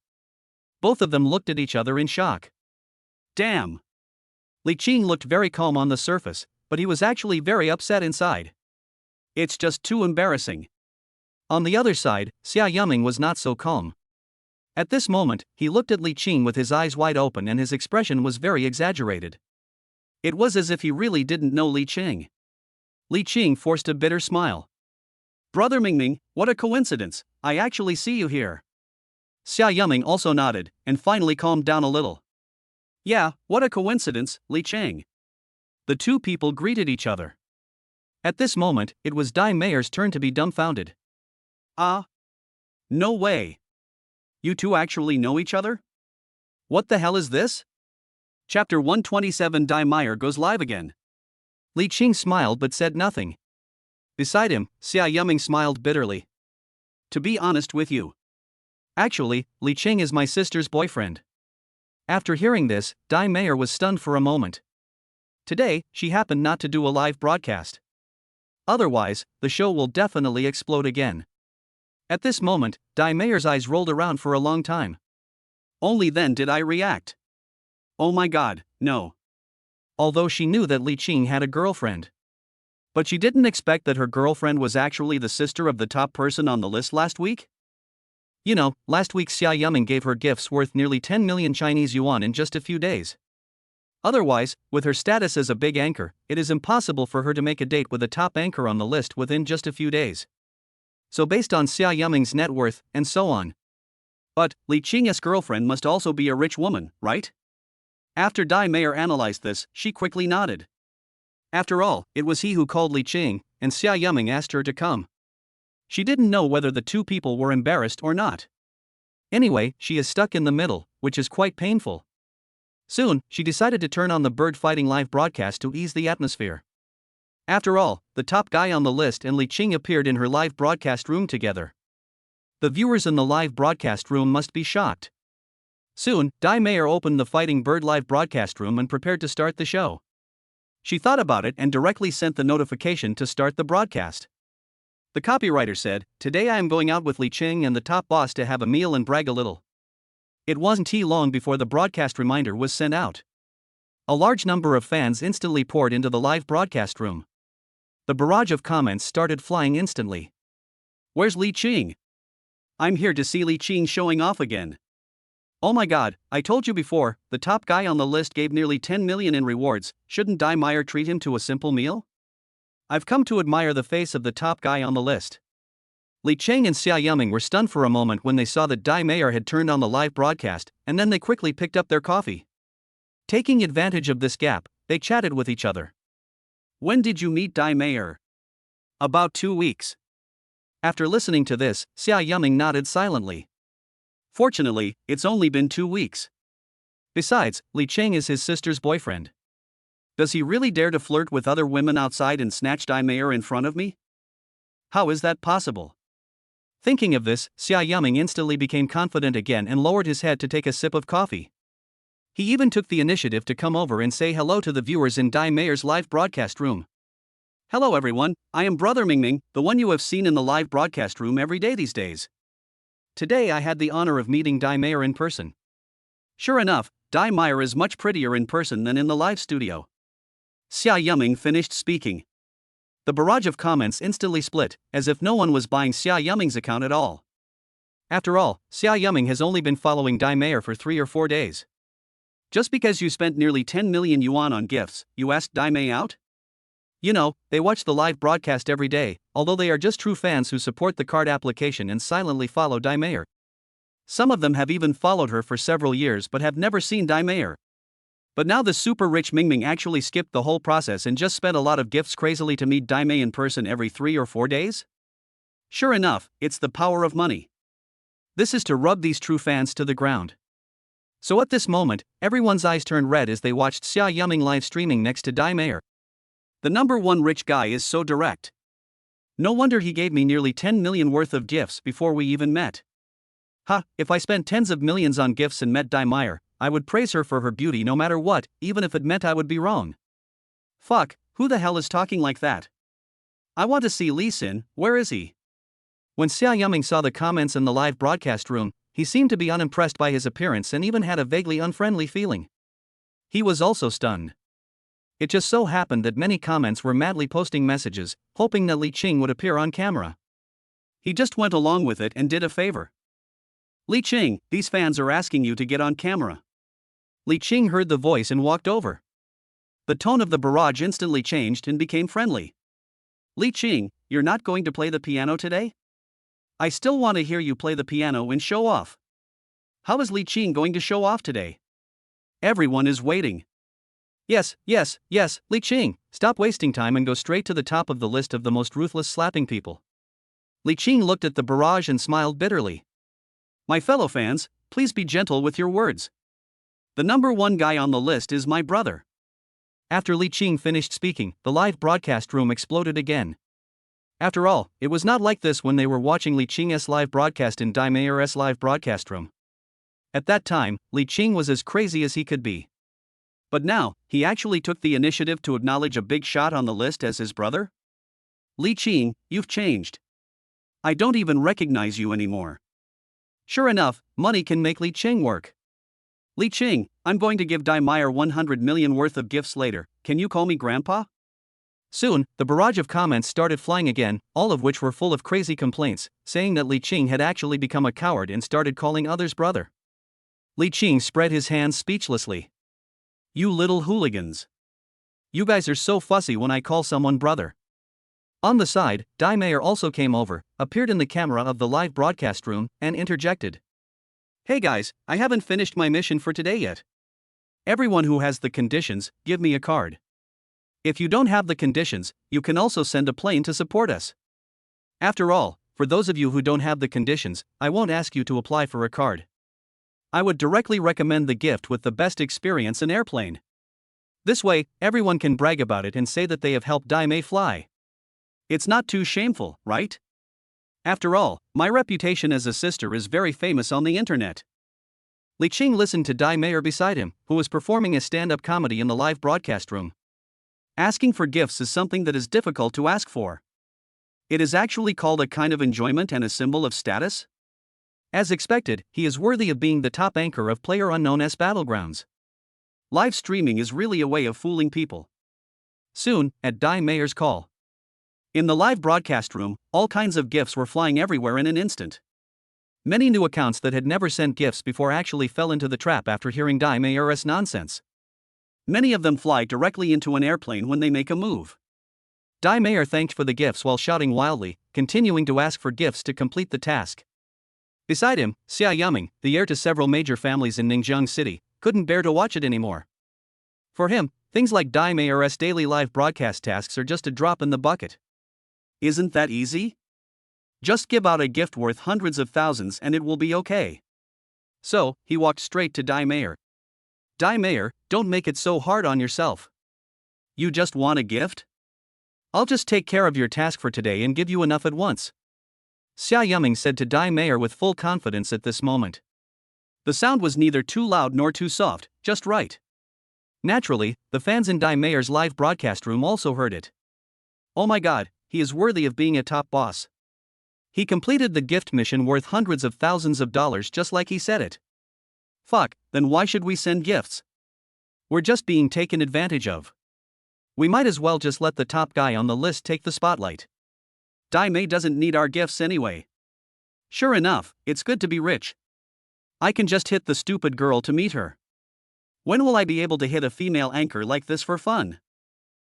Both of them looked at each other in shock. Damn. Li Qing looked very calm on the surface, but he was actually very upset inside. It's just too embarrassing. On the other side, Xia Yiming was not so calm. At this moment, he looked at Li Qing with his eyes wide open and his expression was very exaggerated. It was as if he really didn't know Li Qing. Li Qing forced a bitter smile. Brother Mingming, what a coincidence, I actually see you here. Xia Yiming also nodded, and finally calmed down a little. Yeah, what a coincidence, Li Cheng. The two people greeted each other. At this moment, it was Dai Mayer's turn to be dumbfounded. Ah? No way. You two actually know each other? What the hell is this? Chapter 127 Dai Meyer goes live again. Li Cheng smiled but said nothing. Beside him, Xia Yiming smiled bitterly. To be honest with you. Actually, Li Cheng is my sister's boyfriend. After hearing this, Dai Meyer was stunned for a moment. Today, she happened not to do a live broadcast. Otherwise, the show will definitely explode again. At this moment, Dai Meyer's eyes rolled around for a long time. Only then did I react. Oh my god, no. Although she knew that Li Cheng had a girlfriend. But she didn't expect that her girlfriend was actually the sister of the top person on the list last week? You know, last week Xia Yiming gave her gifts worth nearly 10 million Chinese yuan in just a few days. Otherwise, with her status as a big anchor, it is impossible for her to make a date with a top anchor on the list within just a few days. So based on Xia Yiming's net worth, and so on. But, Li Cheng's girlfriend must also be a rich woman, right? After Dai Meyer analyzed this, she quickly nodded. After all, it was he who called Li Cheng, and Xia Yiming asked her to come. She didn't know whether the two people were embarrassed or not. Anyway, she is stuck in the middle, which is quite painful. Soon, she decided to turn on the bird fighting live broadcast to ease the atmosphere. After all, the top guy on the list and Li Cheng appeared in her live broadcast room together. The viewers in the live broadcast room must be shocked. Soon, Dai Meyer opened the Fighting Bird live broadcast room and prepared to start the show. She thought about it and directly sent the notification to start the broadcast. The copywriter said, "Today I am going out with Li Cheng and the top boss to have a meal and brag a little." It wasn't too long before the broadcast reminder was sent out. A large number of fans instantly poured into the live broadcast room. The barrage of comments started flying instantly. Where's Li Cheng? I'm here to see Li Cheng showing off again. Oh my god, I told you before, the top guy on the list gave nearly 10 million in rewards, shouldn't Dai Meyer treat him to a simple meal? I've come to admire the face of the top guy on the list. Li Cheng and Xia Yiming were stunned for a moment when they saw that Dai Meyer had turned on the live broadcast, and then they quickly picked up their coffee. Taking advantage of this gap, they chatted with each other. When did you meet Dai Meyer? About 2 weeks. After listening to this, Xia Yiming nodded silently. Fortunately, it's only been 2 weeks. Besides, Li Cheng is his sister's boyfriend. Does he really dare to flirt with other women outside and snatch Dai Meyer in front of me? How is that possible? Thinking of this, Xia Yiming instantly became confident again and lowered his head to take a sip of coffee. He even took the initiative to come over and say hello to the viewers in Dai Meyer's live broadcast room. Hello everyone, I am Brother Mingming, the one you have seen in the live broadcast room every day these days. Today I had the honor of meeting Dai Meyer in person. Sure enough, Dai Meyer is much prettier in person than in the live studio. Xia Yiming finished speaking. The barrage of comments instantly split, as if no one was buying Xia Yiming's account at all. After all, Xia Yiming has only been following Dai Meyer for 3 or 4 days. Just because you spent nearly 10 million yuan on gifts, you asked Dai Mei out? You know, they watch the live broadcast every day, although they are just true fans who support the card application and silently follow Dai Meyer. Some of them have even followed her for several years but have never seen Dai Meyer. But now the super rich Mingming actually skipped the whole process and just spent a lot of gifts crazily to meet Dai Mei in person every 3 or 4 days? Sure enough, it's the power of money. This is to rub these true fans to the ground. So at this moment, everyone's eyes turned red as they watched Xia Yiming live streaming next to Dai Meyer. The number one rich guy is so direct. No wonder he gave me nearly 10 million worth of gifts before we even met. If I spent tens of millions on gifts and met Dai Meyer, I would praise her for her beauty no matter what, even if it meant I would be wrong. Fuck, who the hell is talking like that? I want to see Li Xin, where is he? When Xia Yiming saw the comments in the live broadcast room, he seemed to be unimpressed by his appearance and even had a vaguely unfriendly feeling. He was also stunned. It just so happened that many comments were madly posting messages, hoping that Li Cheng would appear on camera. He just went along with it and did a favor. Li Cheng, these fans are asking you to get on camera. Li Cheng heard the voice and walked over. The tone of the barrage instantly changed and became friendly. Li Cheng, you're not going to play the piano today? I still want to hear you play the piano and show off. how is Li Qing going to show off today? Everyone is waiting. Yes, Li Qing, stop wasting time and go straight to the top of the list of the most ruthless slapping people. Li Qing looked at the barrage and smiled bitterly. My fellow fans, please be gentle with your words. The number one guy on the list is my brother. After Li Qing finished speaking, the live broadcast room exploded again. After all, it was not like this when they were watching Li Qing's live broadcast in Dai Meier's live broadcast room. At that time, Li Qing was as crazy as he could be. But now, he actually took the initiative to acknowledge a big shot on the list as his brother? Li Qing, you've changed. I don't even recognize you anymore. Sure enough, money can make Li Qing work. Li Qing, I'm going to give Dai Meier 100 million worth of gifts later, can you call me Grandpa? Soon, the barrage of comments started flying again, all of which were full of crazy complaints, saying that Li Qing had actually become a coward and started calling others brother. Li Qing spread his hands speechlessly. You little hooligans. You guys are so fussy when I call someone brother. On the side, Dai Meier also came over, appeared in the camera of the live broadcast room, and interjected. Hey guys, I haven't finished my mission for today yet. Everyone who has the conditions, give me a card. If you don't have the conditions, you can also send a plane to support us. After all, for those of you who don't have the conditions, I won't ask you to apply for a card. I would directly recommend the gift with the best experience in airplane. This way, everyone can brag about it and say that they have helped Dai Mei fly. It's not too shameful, right? After all, my reputation as a sister is very famous on the internet. Li Qing listened to Dai Meier beside him, who was performing a stand-up comedy in the live broadcast room. Asking for gifts is something that is difficult to ask for. It is actually called a kind of enjoyment and a symbol of status. As expected, he is worthy of being the top anchor of PlayerUnknown's Battlegrounds. Live streaming is really a way of fooling people. Soon, at Dai Meier's call. In the live broadcast room, all kinds of gifts were flying everywhere in an instant. Many new accounts that had never sent gifts before actually fell into the trap after hearing Dai Meier's nonsense. Many of them fly directly into an airplane when they make a move. Dai Meier thanked for the gifts while shouting wildly, continuing to ask for gifts to complete the task. Beside him, Xiaushi, the heir to several major families in Ningxiang City, couldn't bear to watch it anymore. For him, things like Dai Meier's daily live broadcast tasks are just a drop in the bucket. Isn't that easy? Just give out a gift worth hundreds of thousands and it will be okay. So, he walked straight to Dai Meier. Dai Meier, don't make it so hard on yourself. You just want a gift? I'll just take care of your task for today and give you enough at once. Xiaushi said to Dai Meier with full confidence at this moment. The sound was neither too loud nor too soft, just right. Naturally, the fans in Dai Meier's live broadcast room also heard it. Oh my god, he is worthy of being a top boss. He completed the gift mission worth hundreds of thousands of dollars just like he said it. Fuck, then why should we send gifts? We're just being taken advantage of. We might as well just let the top guy on the list take the spotlight. Dai Mei doesn't need our gifts anyway. Sure enough, it's good to be rich. I can just hit the stupid girl to meet her. When will I be able to hit a female anchor like this for fun?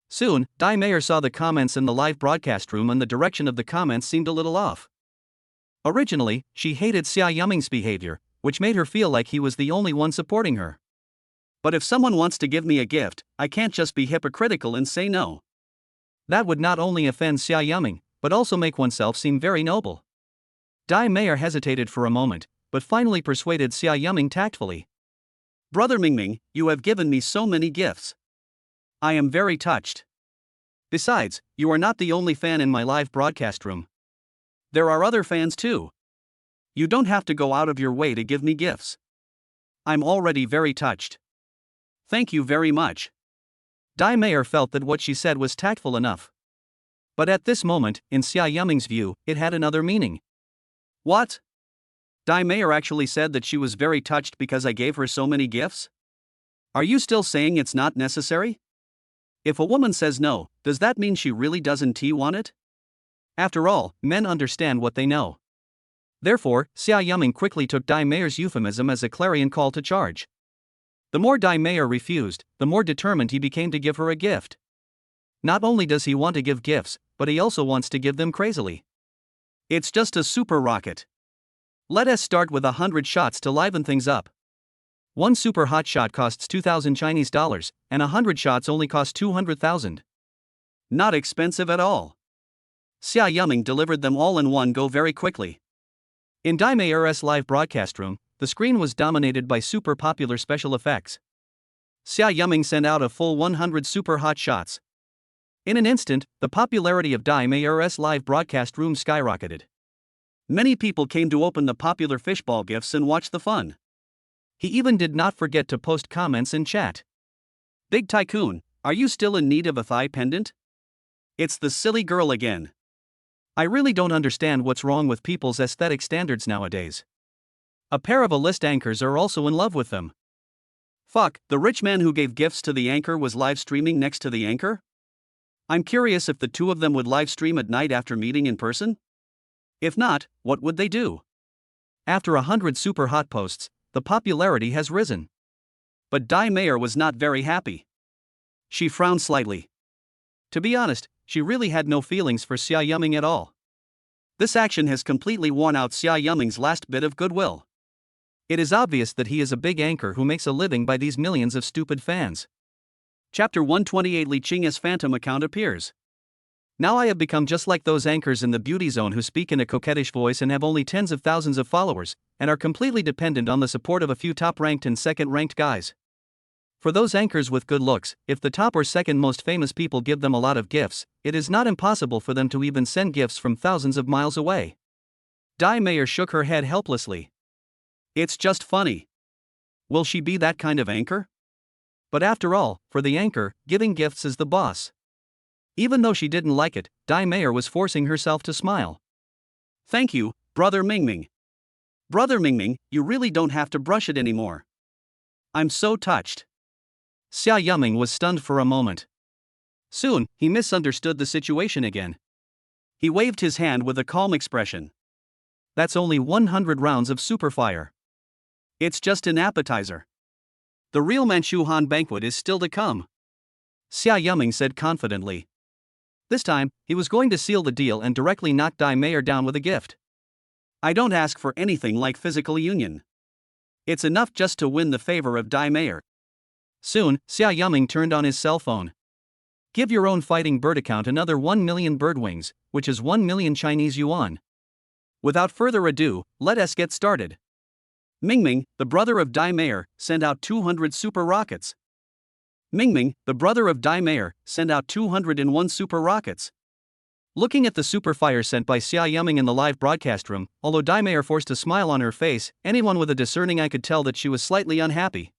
Soon, Dai Meier saw the comments in the live broadcast room and the direction of the comments seemed a little off. Originally, she hated Xiaoyuming's behavior, which made her feel like he was the only one supporting her. But if someone wants to give me a gift, I can't just be hypocritical and say no. That would not only offend Xiaoyuming, but also make oneself seem very noble. Dai Meier hesitated for a moment, but finally persuaded Xiaoyuming tactfully. Brother Mingming, you have given me so many gifts. I am very touched. Besides, you are not the only fan in my live broadcast room. There are other fans too. You don't have to go out of your way to give me gifts. I'm already very touched. Thank you very much. Dai Meier felt that what she said was tactful enough. But at this moment, in Xiaoyuming's view, it had another meaning. What? Dai Meier actually said that she was very touched because I gave her so many gifts? Are you still saying it's not necessary? If a woman says no, does that mean she really doesn't want it? After all, men understand what they know. Therefore, Xiaoyuming quickly took Dai Meier's euphemism as a clarion call to charge. The more Dai Meier refused, the more determined he became to give her a gift. Not only does he want to give gifts, but he also wants to give them crazily. It's just a super rocket. Let us start with 100 shots to liven things up. One super hot shot costs 2,000 Chinese dollars, and 100 shots only cost 200,000. Not expensive at all. Xia Yuming delivered them all in one go very quickly. In Dai Meier's live broadcast room, the screen was dominated by super popular special effects. Xia Yuming sent out a full 100 super hot shots. In an instant, the popularity of Dai Meier's live broadcast room skyrocketed. Many people came to open the popular fishball gifts and watch the fun. He even did not forget to post comments in chat. Big Tycoon, are you still in need of a thigh pendant? It's the silly girl again. I really don't understand what's wrong with people's aesthetic standards nowadays. A pair of A-list anchors are also in love with them. Fuck, the rich man who gave gifts to the anchor was live streaming next to the anchor? I'm curious if the two of them would live stream at night after meeting in person? If not, what would they do? After 100 super hot posts, the popularity has risen. But Dai Meier was not very happy. She frowned slightly. To be honest, she really had no feelings for Xia Yuming at all. This action has completely worn out Xia Yuming's last bit of goodwill. It is obvious that he is a big anchor who makes a living by these millions of stupid fans. Chapter 128 Li Qing's phantom account appears. Now I have become just like those anchors in the beauty zone who speak in a coquettish voice and have only tens of thousands of followers, and are completely dependent on the support of a few top-ranked and second-ranked guys. For those anchors with good looks, if the top or second most famous people give them a lot of gifts, it is not impossible for them to even send gifts from thousands of miles away. Dai Meier shook her head helplessly. It's just funny. Will she be that kind of anchor? But after all, for the anchor, giving gifts is the boss. Even though she didn't like it, Dai Meier was forcing herself to smile. Thank you, Brother Mingming. Brother Mingming, you really don't have to brush it anymore. I'm so touched. Xia Yuming was stunned for a moment. Soon, he misunderstood the situation again. He waved his hand with a calm expression. That's only 100 rounds of superfire. It's just an appetizer. The real Manchuhan banquet is still to come. Xia Yuming said confidently. This time, he was going to seal the deal and directly knock Dai Meier down with a gift. I don't ask for anything like physical union. It's enough just to win the favor of Dai Meier. Soon, Xia Yuming turned on his cell phone. Give your own fighting bird account another 1 million bird wings, which is 1 million Chinese yuan. Without further ado, let us get started. Mingming, the brother of Dai Meier, sent out 200 super rockets. Mingming, the brother of Dai Meier, sent out 201 super rockets. Looking at the super fire sent by Xia Yuming in the live broadcast room, although Dai Meier forced a smile on her face, anyone with a discerning eye could tell that she was slightly unhappy.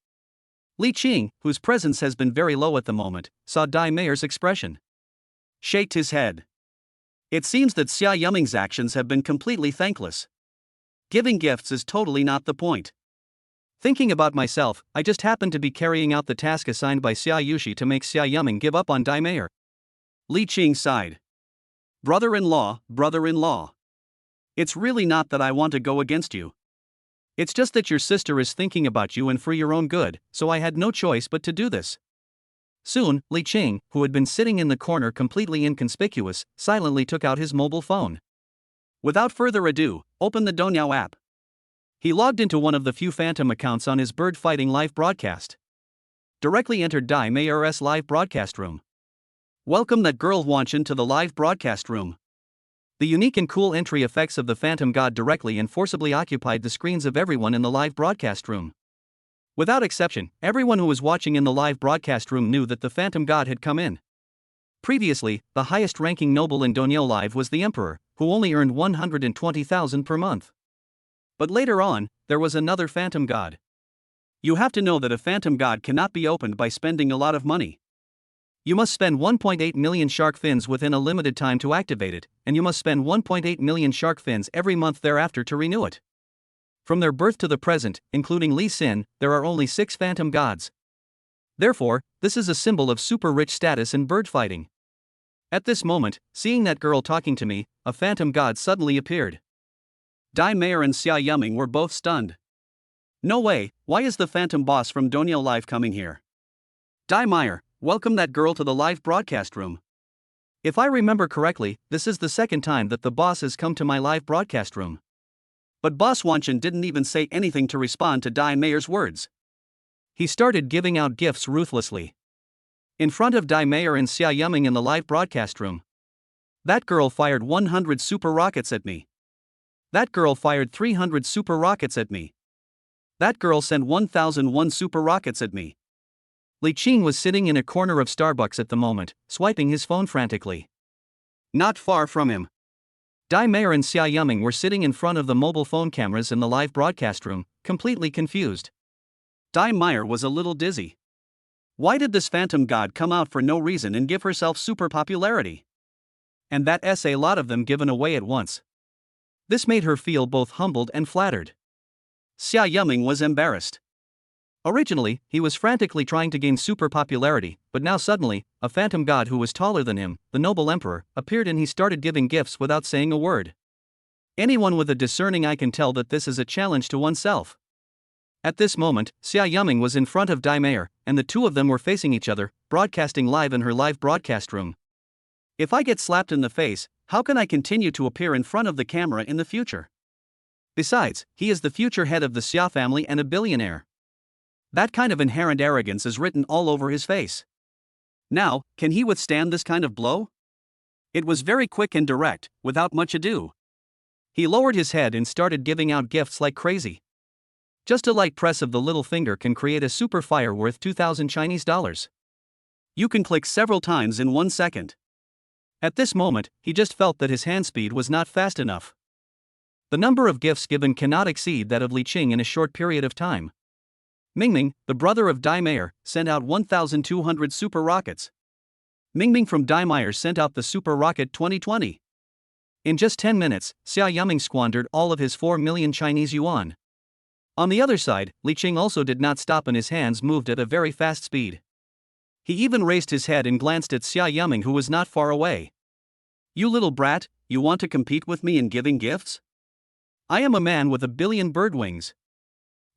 Li Qing, whose presence has been very low at the moment, saw Dai Meier's expression. Shaked his head. It seems that Xia Yuming's actions have been completely thankless. Giving gifts is totally not the point. Thinking about myself, I just happened to be carrying out the task assigned by Xiaushi to make Xia Yuming give up on Dai Meier. Li Qing sighed. Brother-in-law, brother-in-law. It's really not that I want to go against you. It's just that your sister is thinking about you and for your own good, so I had no choice but to do this. Soon, Li Qing, who had been sitting in the corner completely inconspicuous, silently took out his mobile phone. Without further ado, open the Douyin app. He logged into one of the few phantom accounts on his bird fighting live broadcast. Directly entered Dai Meier's live broadcast room. Welcome that girl Wanchan to the live broadcast room. The unique and cool entry effects of the Phantom God directly and forcibly occupied the screens of everyone in the live broadcast room. Without exception, everyone who was watching in the live broadcast room knew that the Phantom God had come in. Previously, the highest-ranking noble in Douyin Live was the Emperor, who only earned 120,000 per month. But later on, there was another Phantom God. You have to know that a Phantom God cannot be opened by spending a lot of money. You must spend 1.8 million shark fins within a limited time to activate it, and you must spend 1.8 million shark fins every month thereafter to renew it. From their birth to the present, including Li Xin, there are only 6 Phantom Gods. Therefore, this is a symbol of super rich status in bird fighting. At this moment, seeing that girl talking to me, a Phantom God suddenly appeared. Dai Meier and Xia Yuming were both stunned. No way, why is the Phantom Boss from Douyin Live coming here? Dai Meier, welcome that girl to the live broadcast room. If I remember correctly, this is the second time that the boss has come to my live broadcast room. But Boss Wanchen didn't even say anything to respond to Dai Mayer's words. He started giving out gifts ruthlessly. In front of Dai Mayer and Xia Yuming in the live broadcast room. That girl fired 100 super rockets at me. That girl fired 300 super rockets at me. That girl sent 1001 super rockets at me. Li Qing was sitting in a corner of Starbucks at the moment, swiping his phone frantically. Not far from him, Dai Mayer and Xia Yuming were sitting in front of the mobile phone cameras in the live broadcast room, completely confused. Dai Mayer was a little dizzy. Why did this phantom god come out for no reason and give herself super popularity? And that's a lot of them given away at once. This made her feel both humbled and flattered. Xia Yuming was embarrassed. Originally, he was frantically trying to gain super popularity, but now suddenly, a phantom god who was taller than him, the noble emperor, appeared and he started giving gifts without saying a word. Anyone with a discerning eye can tell that this is a challenge to oneself. At this moment, Xia Yuming was in front of Dai Mayer, and the two of them were facing each other, broadcasting live in her live broadcast room. If I get slapped in the face, how can I continue to appear in front of the camera in the future? Besides, he is the future head of the Xia family and a billionaire. That kind of inherent arrogance is written all over his face. Now, can he withstand this kind of blow? It was very quick and direct, without much ado. He lowered his head and started giving out gifts like crazy. Just a light press of the little finger can create a super fire worth 2,000 Chinese dollars. You can click several times in 1 second. At this moment, he just felt that his hand speed was not fast enough. The number of gifts given cannot exceed that of Li Qing in a short period of time. Mingming, the brother of Dai Mayer, sent out 1,200 super rockets. Mingming from Dai Mayer sent out the Super Rocket 2020. In just 10 minutes, Xia Yuming squandered all of his 4 million Chinese yuan. On the other side, Li Qing also did not stop and his hands moved at a very fast speed. He even raised his head and glanced at Xia Yuming, who was not far away. You little brat, you want to compete with me in giving gifts? I am a man with 1 billion bird wings.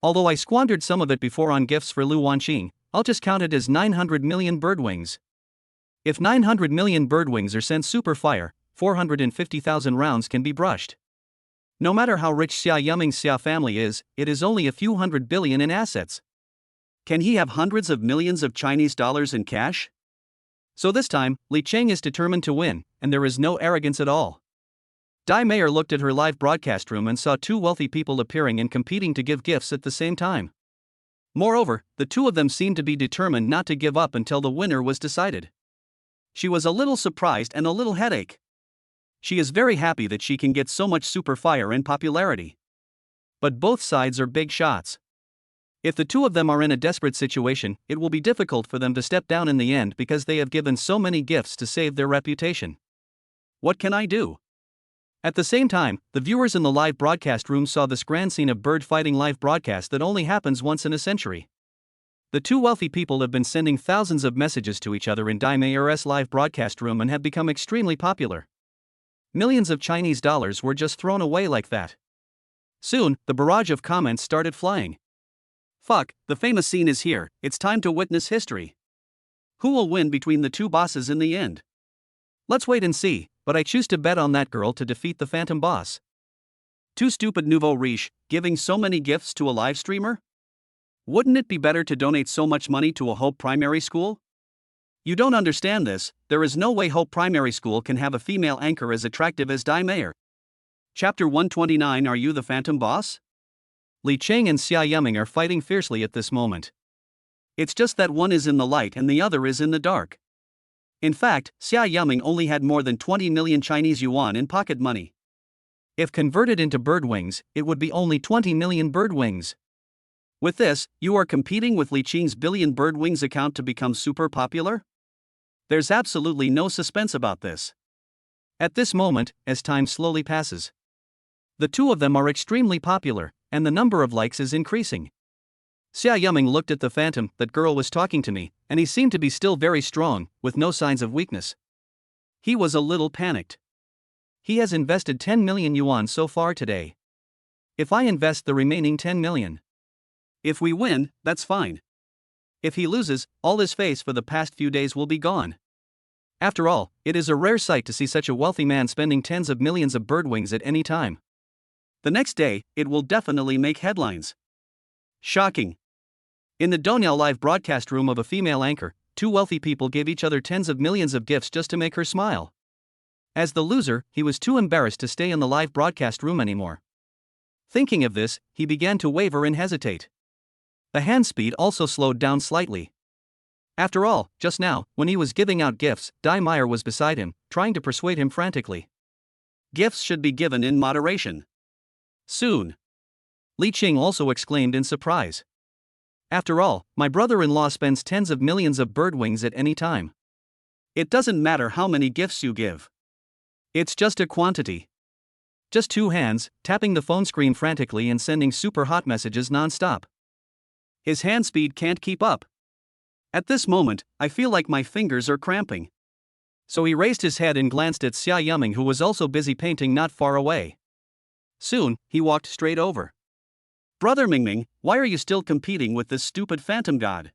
Although I squandered some of it before on gifts for Lu Wanqing, I'll just count it as 900 million bird wings. If 900 million bird wings are sent super fire, 450,000 rounds can be brushed. No matter how rich Xia Yuming's Xia family is, it is only a few hundred billion in assets. Can he have hundreds of millions of Chinese dollars in cash? So this time, Li Qing is determined to win, and there is no arrogance at all. Dai Mayer looked at her live broadcast room and saw two wealthy people appearing and competing to give gifts at the same time. Moreover, the two of them seemed to be determined not to give up until the winner was decided. She was a little surprised and a little headache. She is very happy that she can get so much super fire and popularity. But both sides are big shots. If the two of them are in a desperate situation, it will be difficult for them to step down in the end because they have given so many gifts to save their reputation. What can I do? At the same time, the viewers in the live broadcast room saw this grand scene of bird fighting live broadcast that only happens once in a century. The two wealthy people have been sending thousands of messages to each other in Dai Mayer's live broadcast room and have become extremely popular. Millions of Chinese dollars were just thrown away like that. Soon, the barrage of comments started flying. Fuck, the famous scene is here, it's time to witness history. Who will win between the two bosses in the end? Let's wait and see, but I choose to bet on that girl to defeat the phantom boss. Too stupid nouveau riche, giving so many gifts to a live streamer? Wouldn't it be better to donate so much money to a Hope Primary School? You don't understand this, there is no way Hope Primary School can have a female anchor as attractive as Dai Mayer. Chapter 129. Are you the phantom boss? Li Qing and Xia Yuming are fighting fiercely at this moment. It's just that one is in the light and the other is in the dark. In fact, Xia Yuming only had more than 20 million Chinese yuan in pocket money. If converted into bird wings, it would be only 20 million bird wings. With this, you are competing with Li Qing's billion bird wings account to become super popular? There's absolutely no suspense about this. At this moment, as time slowly passes, the two of them are extremely popular, and the number of likes is increasing. Xia Yuming looked at the phantom, that girl was talking to me, and he seemed to be still very strong, with no signs of weakness. He was a little panicked. He has invested 10 million yuan so far today. If I invest the remaining 10 million. If we win, that's fine. If he loses, all his face for the past few days will be gone. After all, it is a rare sight to see such a wealthy man spending tens of millions of bird wings at any time. The next day, it will definitely make headlines. Shocking. In the Donyal live broadcast room of a female anchor, two wealthy people gave each other tens of millions of gifts just to make her smile. As the loser, he was too embarrassed to stay in the live broadcast room anymore. Thinking of this, he began to waver and hesitate. The hand speed also slowed down slightly. After all, just now, when he was giving out gifts, Di Meyer was beside him, trying to persuade him frantically. Gifts should be given in moderation. Soon. Li Qing also exclaimed in surprise. After all, my brother-in-law spends tens of millions of bird wings at any time. It doesn't matter how many gifts you give. It's just a quantity. Just two hands, tapping the phone screen frantically and sending super hot messages non-stop. His hand speed can't keep up. At this moment, I feel like my fingers are cramping. So he raised his head and glanced at Xia Yiming, who was also busy painting not far away. Soon, he walked straight over. Brother Mingming, why are you still competing with this stupid phantom god?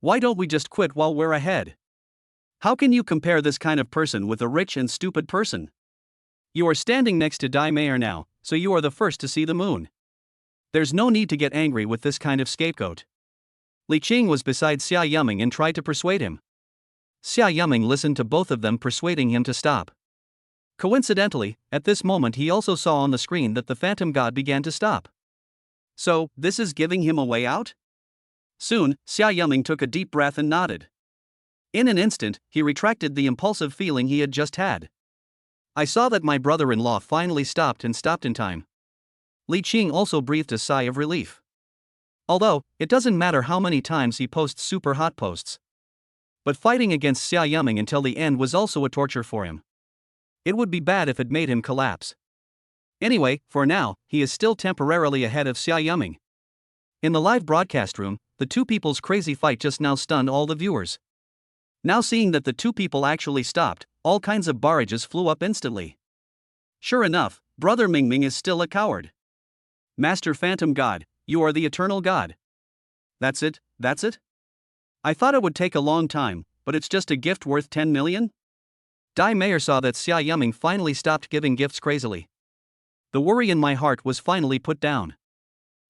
Why don't we just quit while we're ahead? How can you compare this kind of person with a rich and stupid person? You are standing next to Di Meyer now, so you are the first to see the moon. There's no need to get angry with this kind of scapegoat. Li Qing was beside Xia Yiming and tried to persuade him. Xia Yiming listened to both of them persuading him to stop. Coincidentally, at this moment he also saw on the screen that the phantom god began to stop. So, this is giving him a way out? Soon, Xia Yiming took a deep breath and nodded. In an instant, he retracted the impulsive feeling he had just had. I saw that my brother-in-law finally stopped and stopped in time. Li Qing also breathed a sigh of relief. Although, it doesn't matter how many times he posts super hot posts. But fighting against Xia Yiming until the end was also a torture for him. It would be bad if it made him collapse. Anyway, for now, he is still temporarily ahead of Xia Yiming. In the live broadcast room, the two people's crazy fight just now stunned all the viewers. Now seeing that the two people actually stopped, all kinds of barrages flew up instantly. Sure enough, Brother Mingming is still a coward. Master Phantom God, you are the eternal God. That's it? I thought it would take a long time, but it's just a gift worth 10 million? Di Meyer saw that Xia Yiming finally stopped giving gifts crazily. The worry in my heart was finally put down.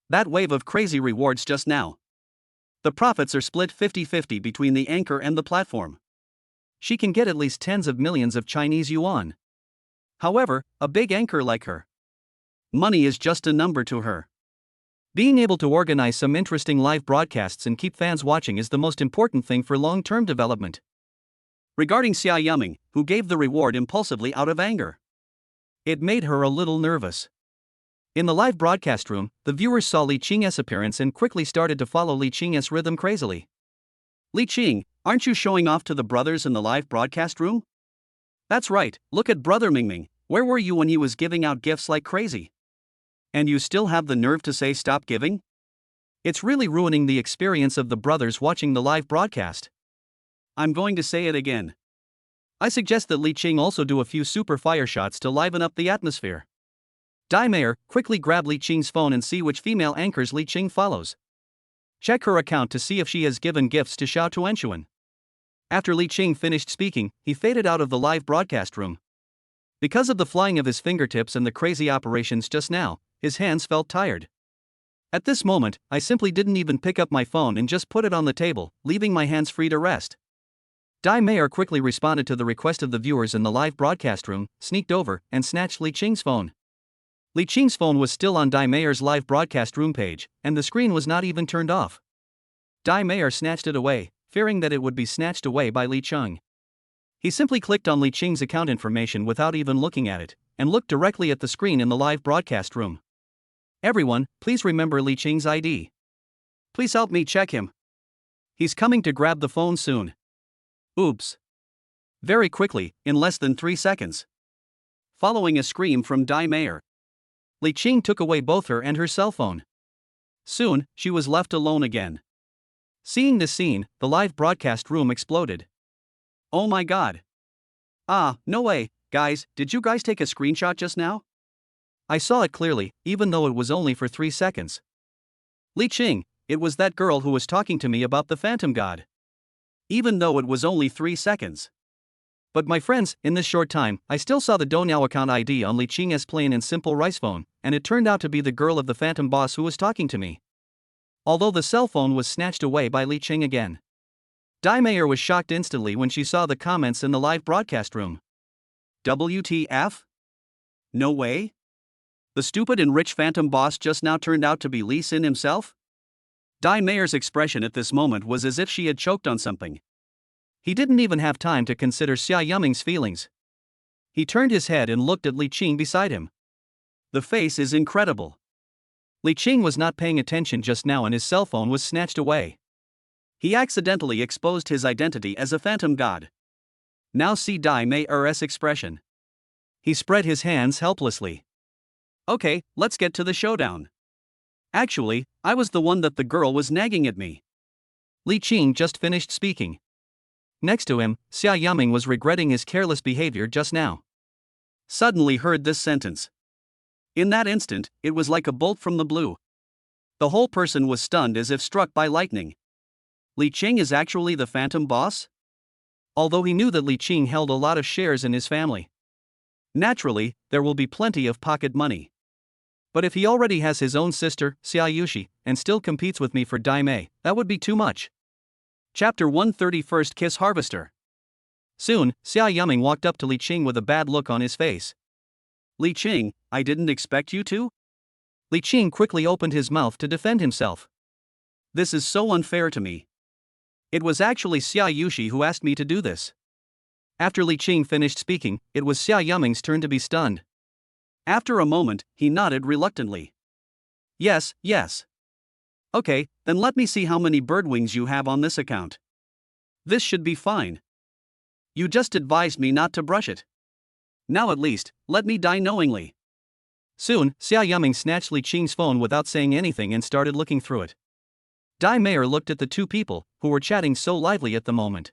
That wave of crazy rewards just now. The profits are split 50-50 between the anchor and the platform. She can get at least tens of millions of Chinese yuan. However, a big anchor like her. Money is just a number to her. Being able to organize some interesting live broadcasts and keep fans watching is the most important thing for long-term development. Regarding Xia Yiming, who gave the reward impulsively out of anger. It made her a little nervous. In the live broadcast room, the viewers saw Li Qing's appearance and quickly started to follow Li Qing's rhythm crazily. Li Qing, aren't you showing off to the brothers in the live broadcast room? That's right, look at Brother Mingming, where were you when he was giving out gifts like crazy? And you still have the nerve to say stop giving? It's really ruining the experience of the brothers watching the live broadcast. I'm going to say it again. I suggest that Li Qing also do a few super fire shots to liven up the atmosphere. Di Meyer, quickly grab Li Qing's phone and see which female anchors Li Qing follows. Check her account to see if she has given gifts to Xiao Tuanxuan. After Li Qing finished speaking, he faded out of the live broadcast room. Because of the flying of his fingertips and the crazy operations just now, his hands felt tired. At this moment, I simply didn't even pick up my phone and just put it on the table, leaving my hands free to rest. Di Meyer quickly responded to the request of the viewers in the live broadcast room, sneaked over, and snatched Li Qing's phone. Li Qing's phone was still on Di Meyer's live broadcast room page, and the screen was not even turned off. Di Meyer snatched it away, fearing that it would be snatched away by Li Qing. He simply clicked on Li Qing's account information without even looking at it, and looked directly at the screen in the live broadcast room. Everyone, please remember Li Qing's ID. Please help me check him. He's coming to grab the phone soon. Oops. Very quickly, in less than 3 seconds. Following a scream from Di Meyer, Li Qing took away both her and her cell phone. Soon, she was left alone again. Seeing this scene, the live broadcast room exploded. Oh my god. Ah, no way, guys, did you guys take a screenshot just now? I saw it clearly, even though it was only for 3 seconds. Li Qing, it was that girl who was talking to me about the Phantom God. Even though it was only 3 seconds. But my friends, in this short time, I still saw the Douyin account ID on Li Qing's plain and simple rice phone, and it turned out to be the girl of the phantom boss who was talking to me. Although the cell phone was snatched away by Li Qing again. Dai Mayer was shocked instantly when she saw the comments in the live broadcast room. WTF? No way? The stupid and rich phantom boss just now turned out to be Li Xin himself? Dai Mayer's expression at this moment was as if she had choked on something. He didn't even have time to consider Xia Yuming's feelings. He turned his head and looked at Li Qing beside him. The face is incredible. Li Qing was not paying attention just now and his cell phone was snatched away. He accidentally exposed his identity as a phantom god. Now see Dai Mayer's expression. He spread his hands helplessly. Okay, let's get to the showdown. Actually, I was the one that the girl was nagging at me. Li Qing just finished speaking. Next to him, Xia Yuming was regretting his careless behavior just now. Suddenly heard this sentence. In that instant, it was like a bolt from the blue. The whole person was stunned as if struck by lightning. Li Qing is actually the phantom boss? Although he knew that Li Qing held a lot of shares in his family. Naturally, there will be plenty of pocket money. But if he already has his own sister, Xiaushi, and still competes with me for Dai Mei, that would be too much. Chapter 131 Kiss Harvester. Soon, Xia Yuming walked up to Li Qing with a bad look on his face. Li Qing, I didn't expect you to? Li Qing quickly opened his mouth to defend himself. This is so unfair to me. It was actually Xiaushi who asked me to do this. After Li Qing finished speaking, it was Xia Yuming's turn to be stunned. After a moment, he nodded reluctantly. Yes. Okay, then let me see how many bird wings you have on this account. This should be fine. You just advised me not to brush it. Now at least, let me die knowingly. Soon, Xia Yuming snatched Li Qing's phone without saying anything and started looking through it. Dai Mayer looked at the two people, who were chatting so lively at the moment.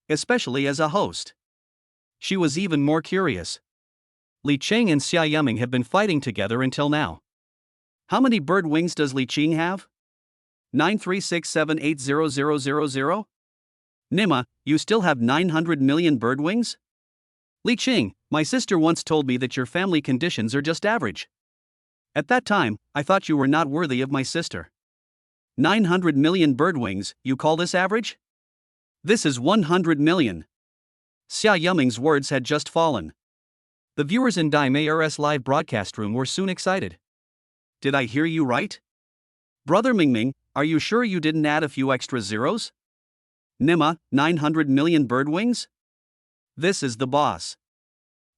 Especially as a host. She was even more curious. Li Qing and Xia Yuming have been fighting together until now. How many bird wings does Li Qing have? 936780000? Nima, you still have 900 million bird wings? Li Qing, my sister once told me that your family conditions are just average. At that time, I thought you were not worthy of my sister. 900 million bird wings, you call this average? This is 100 million. Xia Yuming's words had just fallen. The viewers in Dai Mayer's live broadcast room were soon excited. Did I hear you right? Brother Mingming, are you sure you didn't add a few extra zeros? Nima, 900 million bird wings? This is the boss.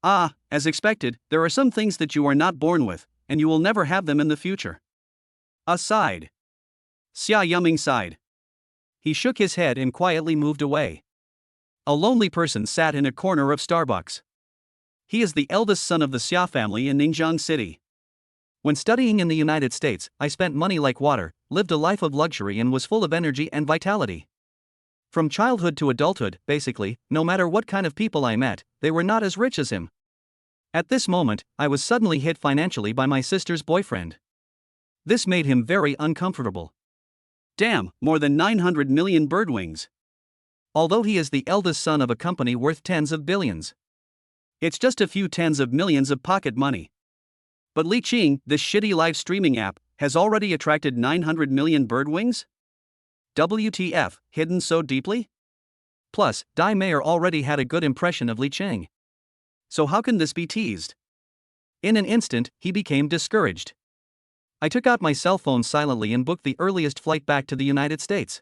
Ah, as expected, there are some things that you are not born with, and you will never have them in the future. Aside. Xia Yuming sighed. He shook his head and quietly moved away. A lonely person sat in a corner of Starbucks. He is the eldest son of the Xia family in Ningjiang City. When studying in the United States, I spent money like water, lived a life of luxury and was full of energy and vitality. From childhood to adulthood, basically, no matter what kind of people I met, they were not as rich as him. At this moment, I was suddenly hit financially by my sister's boyfriend. This made him very uncomfortable. Damn, more than 900 million bird wings. Although he is the eldest son of a company worth tens of billions. It's just a few tens of millions of pocket money. But Li Qing, this shitty live streaming app, has already attracted 900 million bird wings? WTF, hidden so deeply? Plus, Dai Mayer already had a good impression of Li Qing. So how can this be teased? In an instant, he became discouraged. I took out my cell phone silently and booked the earliest flight back to the United States.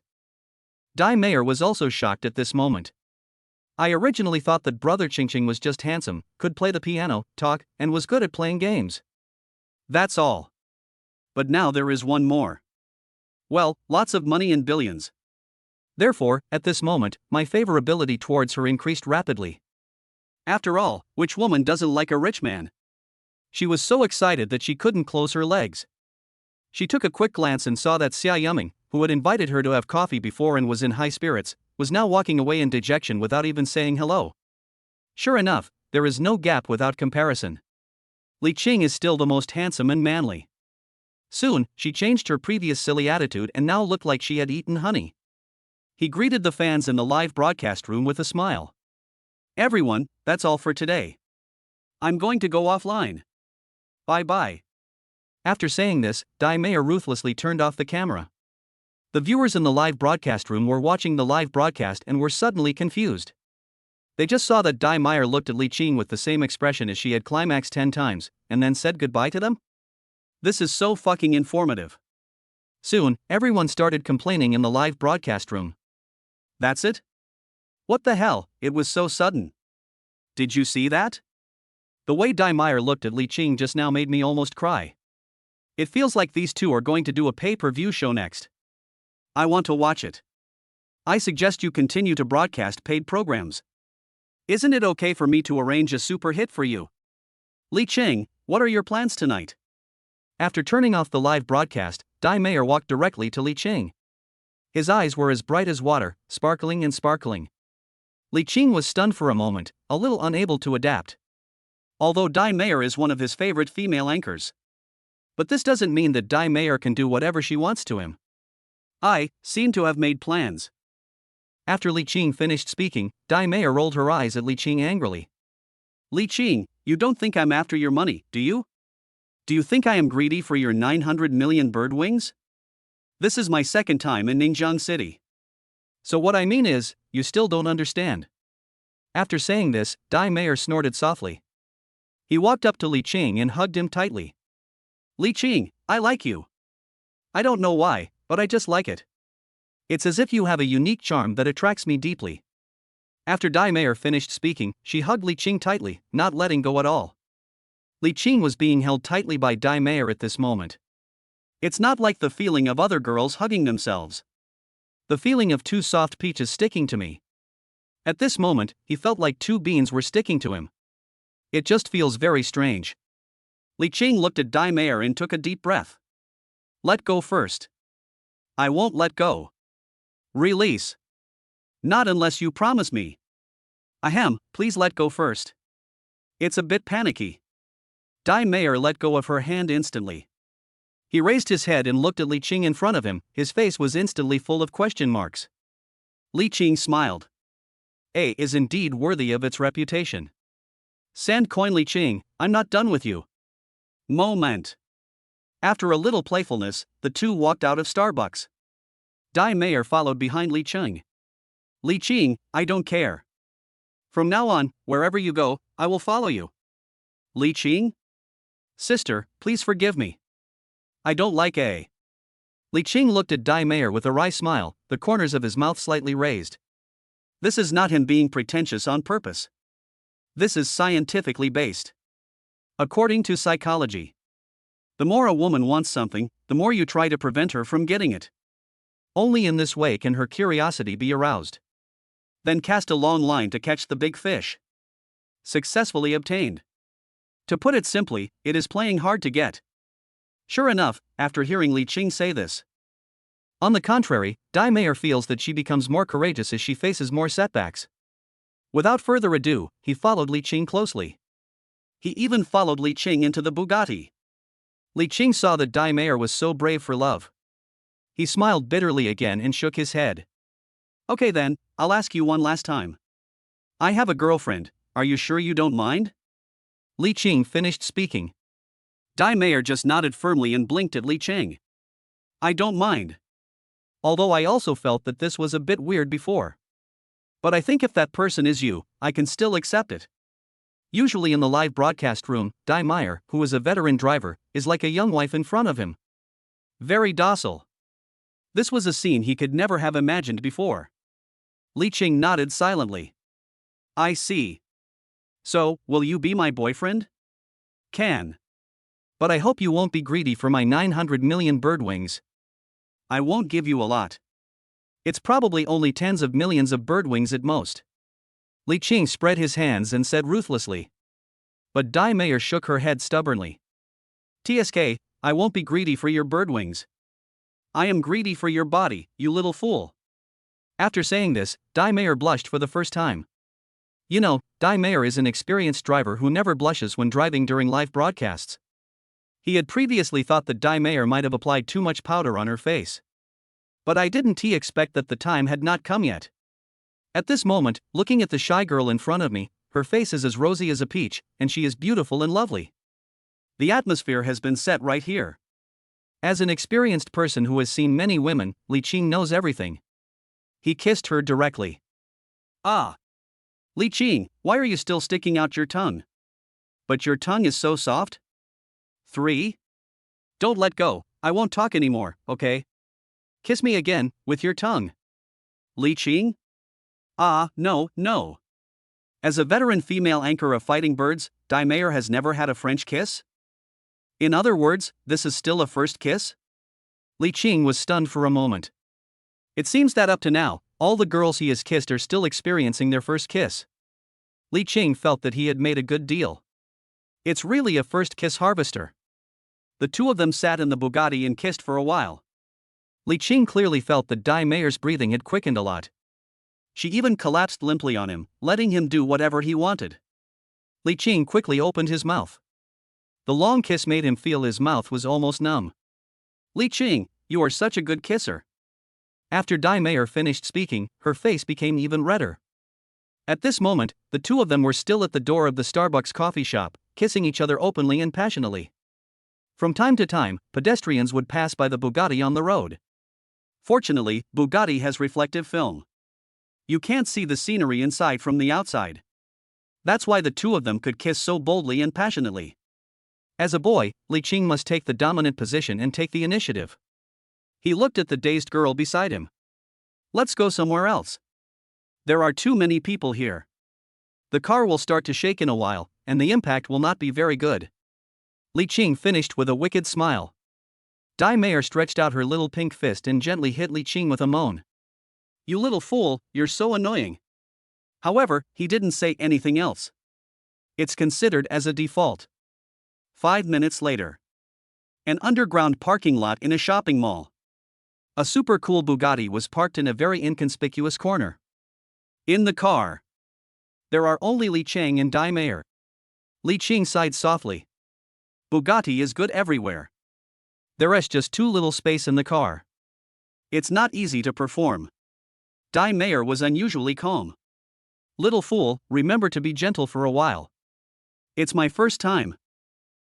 Dai Mayer was also shocked at this moment. I originally thought that Brother Qingqing was just handsome, could play the piano, talk, and was good at playing games. That's all. But now there is one more. Well, lots of money in billions. Therefore, at this moment, my favorability towards her increased rapidly. After all, which woman doesn't like a rich man? She was so excited that she couldn't close her legs. She took a quick glance and saw that Xia Yuming, who had invited her to have coffee before and was in high spirits, was now walking away in dejection without even saying hello. Sure enough, there is no gap without comparison. Li Qing is still the most handsome and manly. Soon, she changed her previous silly attitude and now looked like she had eaten honey. He greeted the fans in the live broadcast room with a smile. Everyone, that's all for today. I'm going to go offline. Bye bye. After saying this, Dai Mayer ruthlessly turned off the camera. The viewers in the live broadcast room were watching the live broadcast and were suddenly confused. They just saw that Dai Mayer looked at Li Qing with the same expression as she had climaxed 10 times, and then said goodbye to them? This is so fucking informative. Soon, everyone started complaining in the live broadcast room. That's it? What the hell, it was so sudden. Did you see that? The way Dai Mayer looked at Li Qing just now made me almost cry. It feels like these two are going to do a pay-per-view show next. I want to watch it. I suggest you continue to broadcast paid programs. Isn't it okay for me to arrange a super hit for you? Li Qing, what are your plans tonight? After turning off the live broadcast, Dai Mayer walked directly to Li Qing. His eyes were as bright as water, sparkling and sparkling. Li Qing was stunned for a moment, a little unable to adapt. Although Dai Mayer is one of his favorite female anchors. But this doesn't mean that Dai Mayer can do whatever she wants to him. I seem to have made plans. After Li Qing finished speaking, Dai Mayer rolled her eyes at Li Qing angrily. Li Qing, you don't think I'm after your money, do you? Do you think I am greedy for your 900 million bird wings? This is my second time in Ningxiang City. So what I mean is, you still don't understand. After saying this, Dai Mayer snorted softly. He walked up to Li Qing and hugged him tightly. Li Qing, I like you. I don't know why, but I just like it. It's as if you have a unique charm that attracts me deeply. After Dai Mayer finished speaking, she hugged Li Qing tightly, not letting go at all. Li Qing was being held tightly by Dai Mayer at this moment. It's not like the feeling of other girls hugging themselves. The feeling of two soft peaches sticking to me. At this moment, he felt like two beans were sticking to him. It just feels very strange. Li Qing looked at Dai Mayer and took a deep breath. Let go first. I won't let go. Release. Not unless you promise me. Ahem, please let go first. It's a bit panicky. Dai Mayer let go of her hand instantly. He raised his head and looked at Li Qing in front of him, his face was instantly full of question marks. Li Qing smiled. A is indeed worthy of its reputation. Sand coin Li Qing, I'm not done with you. Moment. After a little playfulness, the two walked out of Starbucks. Dai Mayer followed behind Li Qing. Li Qing, I don't care. From now on, wherever you go, I will follow you. Li Qing? Sister, please forgive me. I don't like A. Li Qing looked at Dai Mayer with a wry smile, the corners of his mouth slightly raised. This is not him being pretentious on purpose. This is scientifically based. According to psychology, the more a woman wants something, the more you try to prevent her from getting it. Only in this way can her curiosity be aroused. Then cast a long line to catch the big fish. Successfully obtained. To put it simply, it is playing hard to get. Sure enough, after hearing Li Qing say this. On the contrary, Dai Mayer feels that she becomes more courageous as she faces more setbacks. Without further ado, he followed Li Qing closely. He even followed Li Qing into the Bugatti. Li Qing saw that Dai Mayer was so brave for love. He smiled bitterly again and shook his head. Okay then, I'll ask you one last time. I have a girlfriend, are you sure you don't mind? Li Qing finished speaking. Dai Mayer just nodded firmly and blinked at Li Qing. I don't mind. Although I also felt that this was a bit weird before. But I think if that person is you, I can still accept it. Usually in the live broadcast room, Dai Mayer, who is a veteran driver, is like a young wife in front of him. Very docile. This was a scene he could never have imagined before. Li Qing nodded silently. I see. So, will you be my boyfriend? Can. But I hope you won't be greedy for my 900 million bird wings. I won't give you a lot. It's probably only tens of millions of bird wings at most. Li Qing spread his hands and said ruthlessly. But Dai Mayer shook her head stubbornly. TSK, I won't be greedy for your bird wings. I am greedy for your body, you little fool. After saying this, Dai Mayer blushed for the first time. You know, Dai Mayer is an experienced driver who never blushes when driving during live broadcasts. He had previously thought that Dai Mayer might have applied too much powder on her face. But I didn't expect that the time had not come yet. At this moment, looking at the shy girl in front of me, her face is as rosy as a peach, and she is beautiful and lovely. The atmosphere has been set right here. As an experienced person who has seen many women, Li Qing knows everything. He kissed her directly. Ah! Li Qing, why are you still sticking out your tongue? But your tongue is so soft? 3. Don't let go, I won't talk anymore, okay? Kiss me again, with your tongue. Li Qing? Ah, no, no. As a veteran female anchor of Fighting Birds, Dai Mayer has never had a French kiss? In other words, this is still a first kiss? Li Qing was stunned for a moment. It seems that up to now, all the girls he has kissed are still experiencing their first kiss. Li Qing felt that he had made a good deal. It's really a first kiss harvester. The two of them sat in the Bugatti and kissed for a while. Li Qing clearly felt that Dai Mayer's breathing had quickened a lot. She even collapsed limply on him, letting him do whatever he wanted. Li Qing quickly opened his mouth. The long kiss made him feel his mouth was almost numb. Li Qing, you are such a good kisser. After Dai Mayer finished speaking, her face became even redder. At this moment, the two of them were still at the door of the Starbucks coffee shop, kissing each other openly and passionately. From time to time, pedestrians would pass by the Bugatti on the road. Fortunately, Bugatti has reflective film. You can't see the scenery inside from the outside. That's why the two of them could kiss so boldly and passionately. As a boy, Li Qing must take the dominant position and take the initiative. He looked at the dazed girl beside him. Let's go somewhere else. There are too many people here. The car will start to shake in a while, and the impact will not be very good. Li Qing finished with a wicked smile. Dai Mayer stretched out her little pink fist and gently hit Li Qing with a moan. You little fool, you're so annoying. However, he didn't say anything else. It's considered as a default. 5 minutes later. An underground parking lot in a shopping mall. A super cool Bugatti was parked in a very inconspicuous corner. In the car, there are only Li Qing and Dai Mayer. Li Qing sighed softly. Bugatti is good everywhere. There is just too little space in the car. It's not easy to perform. Dai Mayer was unusually calm. Little fool, remember to be gentle for a while. It's my first time.